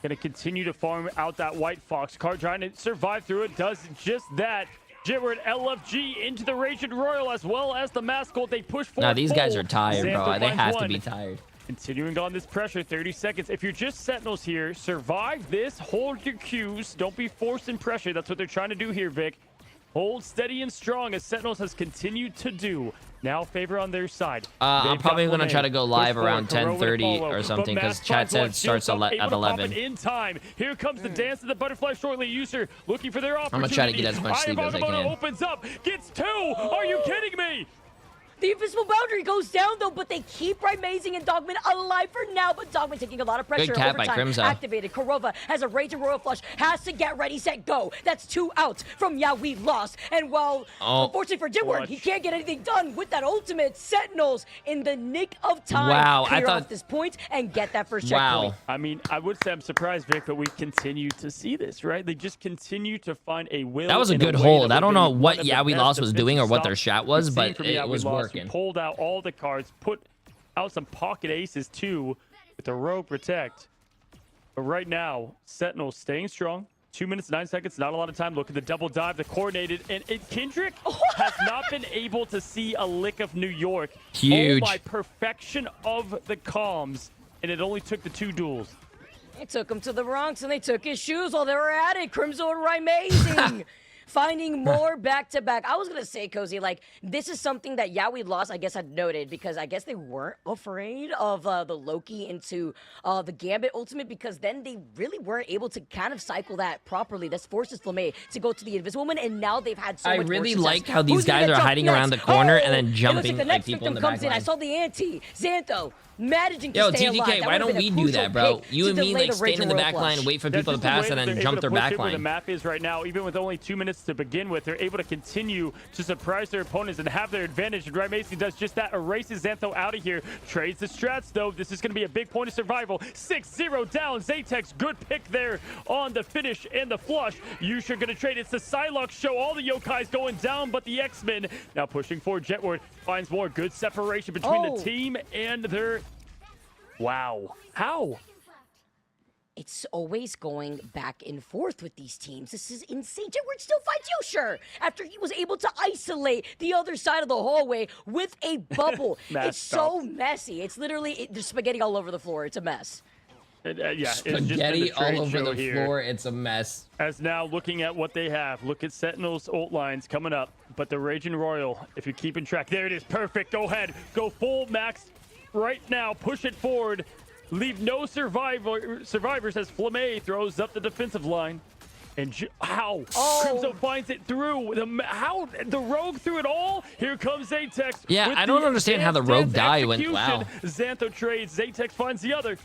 [SPEAKER 8] Going to continue to farm out that White Fox. Card trying to survive through it, does just that. Jitward LFG into the Raging Royal as well as the Mascot. They push forward.
[SPEAKER 3] Now these guys are tired, bro. They have to be tired.
[SPEAKER 8] Continuing on this pressure, 30 seconds. If you're just Sentinels here, survive this. Hold your Qs. Don't be forced in pressure. That's what they're trying to do here, Vic. Hold steady and strong as Sentinels has continued to do. Now favor on their side.
[SPEAKER 3] I'm probably going to try to go live around 10:30 or something because chat said it starts at 11.
[SPEAKER 8] In time. Here comes the dance of the butterfly shortly. User looking for their opportunity.
[SPEAKER 3] I'm going to try to get as much sleep as I can.
[SPEAKER 8] Opens up, gets two. Are you kidding me?
[SPEAKER 22] The invisible boundary goes down, though, but they keep Amazing and Dogman alive for now. But Dogman taking a lot of pressure.
[SPEAKER 3] Good cat by
[SPEAKER 22] Overtime
[SPEAKER 3] Crimzo.
[SPEAKER 22] activated. Kurova has a Raging Royal Flush. Has to get ready, set, go. That's 2 outs from Yeah, we lost. And while, unfortunately for Jitward, he can't get anything done with that ultimate. Sentinels in the nick of time.
[SPEAKER 3] Wow,
[SPEAKER 22] clear
[SPEAKER 3] I thought
[SPEAKER 22] off this point and get that first checkpoint.
[SPEAKER 8] I mean, I would say I'm surprised, Vic, but we continue to see this, right? They just continue to find a will.
[SPEAKER 3] That was a good hold. I don't know what Yeah, we lost was doing or what their shot was, but it was working.
[SPEAKER 8] Pulled out all the cards, put out some pocket aces too with the Rogue Protect. But right now, Sentinel staying strong. 2 minutes, 9 seconds, not a lot of time. Look at the double dive, the coordinated, and Kendrick has not been able to see a lick of New York.
[SPEAKER 3] Huge.
[SPEAKER 8] All by perfection of the comms, and it only took the 2 duels.
[SPEAKER 22] They took him to the Bronx and they took his shoes while they were at it. Crimzo and Amazing. Finding more back-to-back. I was going to say, Cozy, like, this is something that, yeah, we lost, I guess, had noted, because I guess they weren't afraid of the Loki into the Gambit ultimate, because then they really weren't able to kind of cycle that properly. This forces Flamey to go to the Invisible Woman, and now they've had so much more
[SPEAKER 3] really
[SPEAKER 22] success.
[SPEAKER 3] like how these guys are hiding around the corner and then jumping
[SPEAKER 22] the
[SPEAKER 3] like
[SPEAKER 22] next
[SPEAKER 3] people in the
[SPEAKER 22] victim
[SPEAKER 3] back
[SPEAKER 22] comes in. I saw the ante. Xantho managing to stay alive.
[SPEAKER 3] TTK, why don't we do that, bro? You and me, like, stand in the back line, wait for people to pass, and then jump their back
[SPEAKER 8] Where the
[SPEAKER 3] line.
[SPEAKER 8] map is right now, even with only 2 minutes to begin with, they're able to continue to surprise their opponents and have their advantage. And Mason does just that, erases Xantho out of here, trades the strats, though. This is going to be a big point of survival. 6-0 down. Zaytex, good pick there on the finish and the flush. Yusha going to trade. It's the Psylocke show. All the Yokais going down, but the X-Men now pushing forward. Jetward finds more good separation between the team and their... Wow. How?
[SPEAKER 22] It's always going back and forth with these teams. This is insane. Jitward still finds Yusha after he was able to isolate the other side of the hallway with a bubble. It's so messy. It's literally, there's spaghetti all over the floor. It's a mess.
[SPEAKER 8] Yeah,
[SPEAKER 3] spaghetti all over the floor. It's a mess.
[SPEAKER 8] As now looking at what they have, look at Sentinel's ult lines coming up, but the Raging Royal, if you're keeping track, there it is. Perfect. Go ahead. Go full max right now. Push it forward. Leave no survivors as Flamey throws up the defensive line. And Crimzo finds it through. How the Rogue threw it all? Here comes Zaytex.
[SPEAKER 3] Yeah, I don't understand how the Rogue die went. Wow.
[SPEAKER 8] Xantho trades. Zaytex finds the other.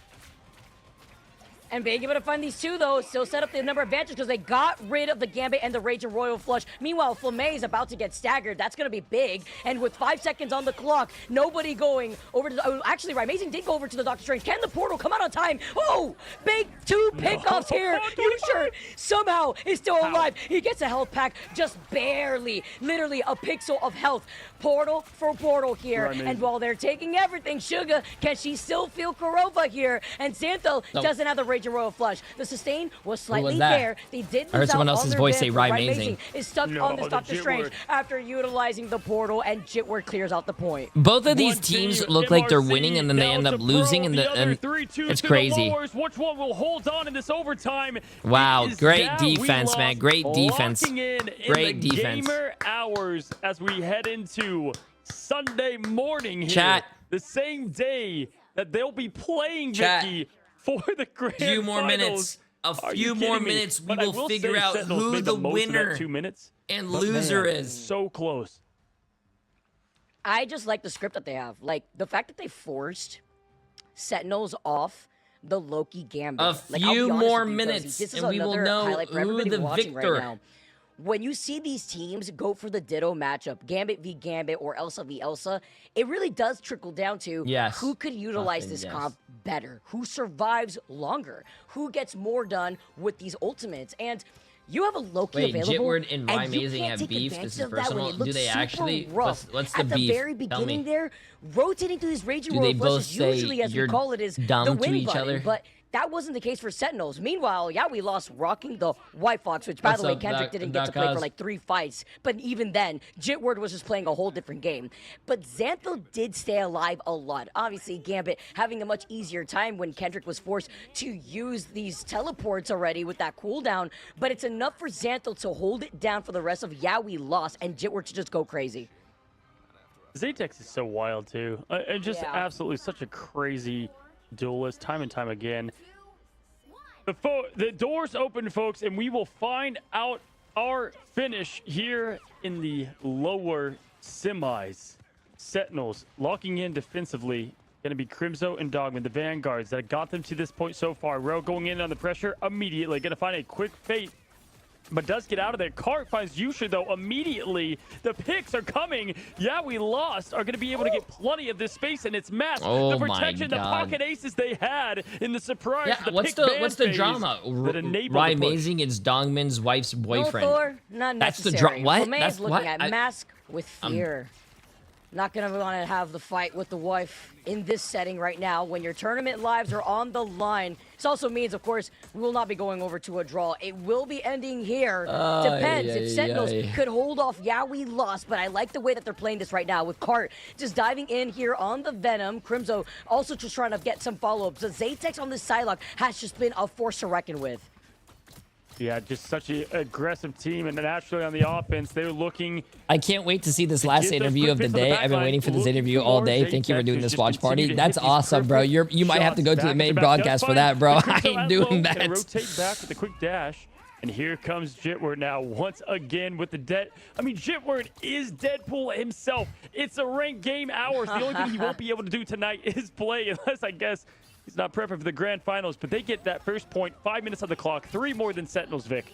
[SPEAKER 22] And being able to find these two, though, still set up the number advantage because they got rid of the Gambit and the Raging Royal Flush. Meanwhile, Flamey is about to get staggered. That's going to be big. And with 5 seconds on the clock, nobody going over to the... actually, Amazing did go over to the Doctor Strange. Can the portal come out on time? Oh, big 2 pickoffs here. Yusha somehow is still alive. He gets a health pack, just barely. Literally a pixel of health. Portal for portal here. And while they're taking everything, Suga, can she still feel Kurova here? And Xantho doesn't have the Raging Royal Flush. The sustain was slightly there. They did lose
[SPEAKER 3] I heard someone
[SPEAKER 22] out
[SPEAKER 3] else's
[SPEAKER 22] on
[SPEAKER 3] voice
[SPEAKER 22] their
[SPEAKER 3] say
[SPEAKER 22] van,
[SPEAKER 3] Amazing.
[SPEAKER 22] Is stuck on this Doctor Strange after utilizing the portal, and Jitward clears out the point.
[SPEAKER 3] Both of these teams look like they're winning, and then they end up losing, and it's crazy.
[SPEAKER 8] Which one will hold on in this overtime?
[SPEAKER 3] Wow, great defense, man. Great defense.
[SPEAKER 8] Great defense. Gamer hours as we head into Sunday morning here.
[SPEAKER 3] Chat.
[SPEAKER 8] The same day that they'll be playing, Vicky, for the grand
[SPEAKER 3] few more minutes. A few more minutes, we will figure out who the winner
[SPEAKER 8] 2 minutes
[SPEAKER 3] and loser is.
[SPEAKER 8] So close.
[SPEAKER 22] I just like the script that they have. Like, the fact that they forced Sentinels off the Loki Gambit.
[SPEAKER 3] A few more minutes, and we will know who the victor.
[SPEAKER 22] Right now. When you see these teams go for the Ditto matchup, Gambit v Gambit or Elsa v Elsa, it really does trickle down to who could utilize this comp better, who survives longer, who gets more done with these ultimates. And you have a Loki available.
[SPEAKER 3] Wait, Jitward and Amazing have beef? This is personal. Do they actually? What's the beef?
[SPEAKER 22] At the very beginning there, rotating through these Raging Royal Flushes usually, as we call it, is the win button. But that wasn't the case for Sentinels. Meanwhile, yeah, we lost rocking the White Fox, which, by the way, Kendrick didn't get to play for like 3 fights. But even then, Jitward was just playing a whole different game. But Xantho did stay alive a lot. Obviously, Gambit having a much easier time when Kendrick was forced to use these teleports already with that cooldown. But it's enough for Xantho to hold it down for the rest of Yeah, we lost, and Jitward to just go crazy.
[SPEAKER 8] Zaytex is so wild, too. And just absolutely such a crazy duelist time and time again. The doors open, folks, and we will find out our finish here in the lower semis. Sentinels locking in defensively. Going to be Crimzo and Dogman, the vanguards that got them to this point so far. Row going in on the pressure immediately. Going to find a quick fate, but does get out of there. Cart finds Yusha, though, immediately. The picks are coming. Yeah, we lost. Are going to be able to get plenty of this space, and it's masked.
[SPEAKER 3] Oh,
[SPEAKER 8] the protection,
[SPEAKER 3] my
[SPEAKER 8] the
[SPEAKER 3] God.
[SPEAKER 8] pocket aces they had in the surprise.
[SPEAKER 3] Yeah,
[SPEAKER 8] the
[SPEAKER 3] what's the drama? Rye Amazing is Dongman's wife's boyfriend.
[SPEAKER 22] No, Thor, not
[SPEAKER 3] That's the
[SPEAKER 22] necessary.
[SPEAKER 3] drama. What?
[SPEAKER 22] Flame's
[SPEAKER 3] That's
[SPEAKER 22] looking
[SPEAKER 3] what?
[SPEAKER 22] at Mask with fear. Not gonna want to have the fight with the wife in this setting right now when your tournament lives are on the line. This also means, of course, we will not be going over to a draw. It will be ending here. Depends if Sentinels could hold off. Yeah, we lost, but I like the way that they're playing this right now with Cart just diving in here on the Venom. Crimzo also just trying to get some follow-ups. The Zatex on this Psylocke has just been a force to reckon with.
[SPEAKER 8] Yeah, just such an aggressive team, and naturally on the offense, they're looking.
[SPEAKER 3] I can't wait to see this last interview of the day. I've been waiting for this interview all day. Thank you for doing this watch party. That's awesome, bro. You might have to go to the main broadcast for that, bro. I ain't doing that.
[SPEAKER 8] Rotate back with a quick dash, and here comes Jitward now once again with the dead. I mean, Jitward is Deadpool himself. It's a ranked game hours. The only thing he won't be able to do tonight is play, unless I guess he's not prepping for the grand finals, but they get that first point, 5 minutes on the clock, 3 more than Sentinels, Vic.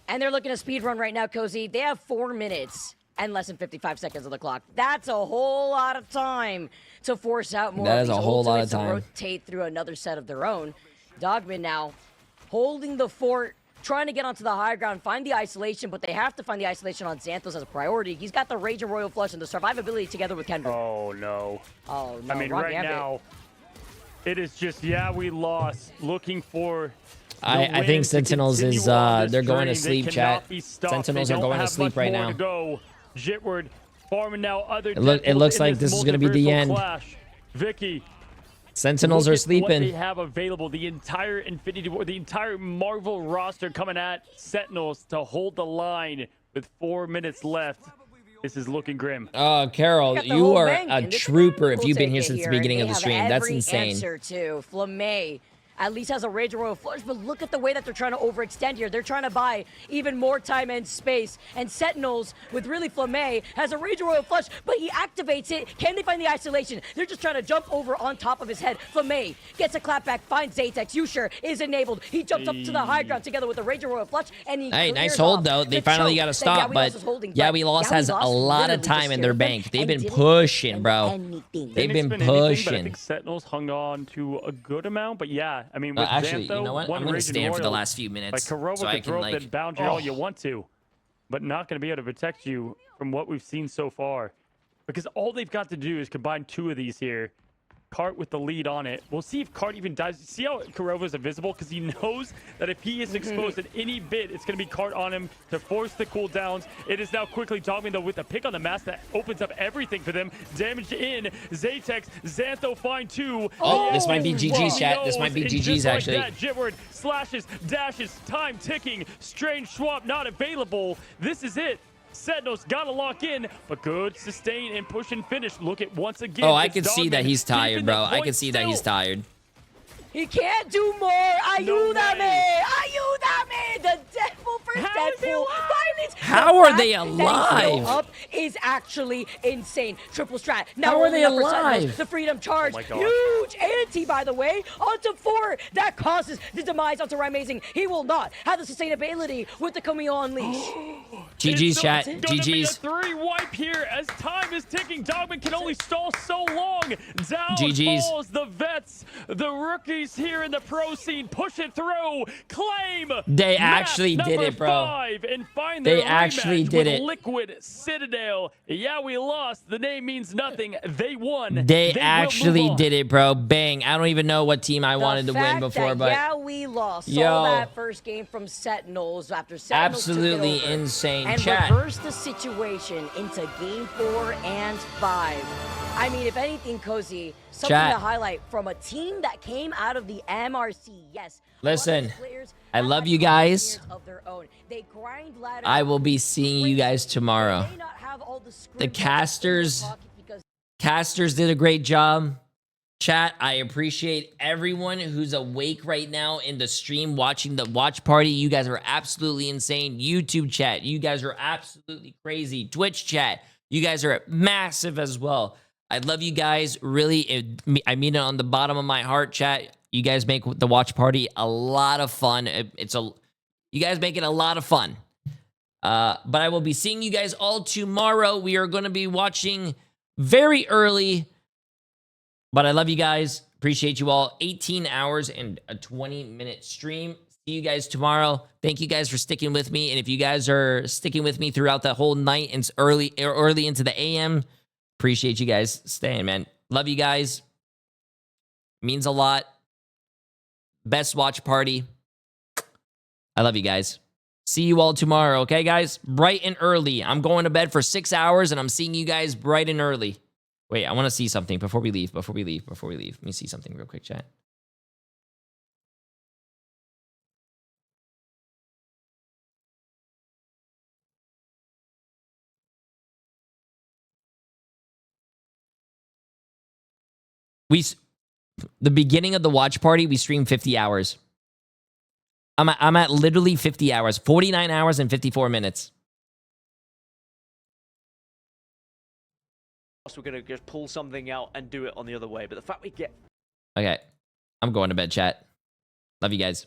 [SPEAKER 22] And they're looking to speed run right now, Cozy. They have 4 minutes and less than 55 seconds on the clock. That's a whole lot of time to force out more.
[SPEAKER 3] That is a whole lot of time.
[SPEAKER 22] Rotate through another set of their own. Dogman now holding the fort, trying to get onto the high ground, find the isolation, but they have to find the isolation on Xanthos as a priority. He's got the Rage and Royal Flush and the survivability together with Kendrick.
[SPEAKER 8] Oh, no.
[SPEAKER 22] Oh, no.
[SPEAKER 8] I mean, right now, it is just, yeah, we lost. Looking for.
[SPEAKER 3] I think Sentinels is they're going to sleep, chat. Sentinels are going to sleep right now.
[SPEAKER 8] Jitward farming now.
[SPEAKER 3] It looks like this is going to be the end.
[SPEAKER 8] Vicky.
[SPEAKER 3] Sentinels are sleeping.
[SPEAKER 8] What they have available, the entire Infinity War, the entire Marvel roster coming at Sentinels to hold the line with 4 minutes left. This is looking grim.
[SPEAKER 3] Oh, Carol, you are a trooper if you've been here since the beginning of the stream. That's insane.
[SPEAKER 22] Answer to Flamme at least has a Rage Royal Flush, but look at the way that they're trying to overextend here. They're trying to buy even more time and space. And Sentinels, with really Flamme, has a Rage Royal Flush, but he activates it. Can they find the isolation? They're just trying to jump over on top of his head. Flamme gets a clapback, finds Zatex. Usher is enabled. He jumps up to the high ground together with the Rage Royal Flush, and he
[SPEAKER 3] nice hold, though. They finally got to stop, but Yeah We Lost has a lot of time in their bank. They've been pushing, bro. They've been pushing.
[SPEAKER 8] I think Sentinels hung on to a good amount, but yeah, I mean, with
[SPEAKER 3] actually,
[SPEAKER 8] Xantho,
[SPEAKER 3] you know what? I'm going to stand for the last few minutes.
[SPEAKER 8] Like Kurova
[SPEAKER 3] so I
[SPEAKER 8] can throw
[SPEAKER 3] can,
[SPEAKER 8] up that boundary all you want to, but not going to be able to protect you from what we've seen so far. Because all they've got to do is combine 2 of these here. Cart with the lead on it. We'll see if Cart even dies. See how Kurova's invisible? Because he knows that if he is exposed at any bit, it's going to be Cart on him to force the cooldowns. It is now quickly Dogman, though, with a pick on the mask that opens up everything for them. Damage in. Zatex. Xantho find 2.
[SPEAKER 3] Oh, this might be GG's, chat. This might be GG's, actually.
[SPEAKER 8] Like Jitward slashes, dashes, time ticking. Strange swap not available. This is it. Sentinels gotta lock in, but good sustain and push and finish. Look at once again.
[SPEAKER 3] Oh, I can see that he's tired, bro. I can see that he's tired.
[SPEAKER 22] He can't do more. Ayúdame! Ayúdame! The Deadpool first Deadpool.
[SPEAKER 3] How are they alive?
[SPEAKER 22] Up is actually insane. Triple strat. Now
[SPEAKER 3] How are they
[SPEAKER 22] only up for
[SPEAKER 3] alive?
[SPEAKER 22] Sentinels. The freedom charge.
[SPEAKER 8] Oh my God.
[SPEAKER 22] Huge anti, by the way. Onto 4. That causes the demise onto Amazing. He will not have the sustainability with the Camille Unleash.
[SPEAKER 3] GG's, chat.
[SPEAKER 8] GG's.
[SPEAKER 3] GG's.
[SPEAKER 8] 3 wipe here as time is ticking. Dogman can only stall so long. Down
[SPEAKER 3] GG's.
[SPEAKER 8] falls the vets, the rookies here in the pro scene. Push it through. Claim.
[SPEAKER 3] They actually did it, bro.
[SPEAKER 8] 5 and find
[SPEAKER 3] They
[SPEAKER 8] their
[SPEAKER 3] actually
[SPEAKER 8] rematch
[SPEAKER 3] did
[SPEAKER 8] with
[SPEAKER 3] it.
[SPEAKER 8] Liquid Citadel. Yeah, we lost. The name means nothing. They won.
[SPEAKER 3] They
[SPEAKER 8] will
[SPEAKER 3] actually
[SPEAKER 8] move on.
[SPEAKER 3] did it, bro. Bang. I don't even know what team I wanted to win before, but
[SPEAKER 22] Yeah, we lost.
[SPEAKER 3] Yo.
[SPEAKER 22] Saw that first game from Sentinels after Sentinels
[SPEAKER 3] absolutely
[SPEAKER 22] took it over
[SPEAKER 3] insane.
[SPEAKER 22] and
[SPEAKER 3] Chat.
[SPEAKER 22] reversed the situation into game 4 and 5. I mean, if anything, Cozy, something
[SPEAKER 3] Chat.
[SPEAKER 22] to highlight from a team that came out of the MRC. Yes.
[SPEAKER 3] Listen,
[SPEAKER 22] players
[SPEAKER 3] I love you guys.
[SPEAKER 22] of their own. They grind ladder.
[SPEAKER 3] I will be seeing you guys tomorrow.
[SPEAKER 22] May not have all the
[SPEAKER 3] The
[SPEAKER 22] script
[SPEAKER 3] casters,
[SPEAKER 22] because
[SPEAKER 3] casters did a great job. Chat, I appreciate everyone who's awake right now in the stream watching the watch party. You guys are absolutely insane. YouTube chat, you guys are absolutely crazy. Twitch chat, You guys are massive as well. I love you guys. Really, I mean it on the bottom of my heart, chat. You guys make the watch party a lot of fun. You guys make it a lot of fun. But I will be seeing you guys all tomorrow. We are going to be watching very early. But I love you guys. Appreciate you all. 18 hours and a 20-minute stream. See you guys tomorrow. Thank you guys for sticking with me. And if you guys are sticking with me throughout the whole night and early into the AM, appreciate you guys staying, man. Love you guys. Means a lot. Best watch party. I love you guys. See you all tomorrow, okay, guys? Bright and early. I'm going to bed for 6 hours, and I'm seeing you guys bright and early. Wait, I want to see something before we leave. Let me see something real quick, chat. The beginning of the watch party, we streamed 50 hours. I'm at literally 50 hours, 49 hours and 54 minutes.
[SPEAKER 9] We're gonna just pull something out and do it on the other way, but the fact we get...
[SPEAKER 3] Okay, I'm going to bed, chat. Love you guys.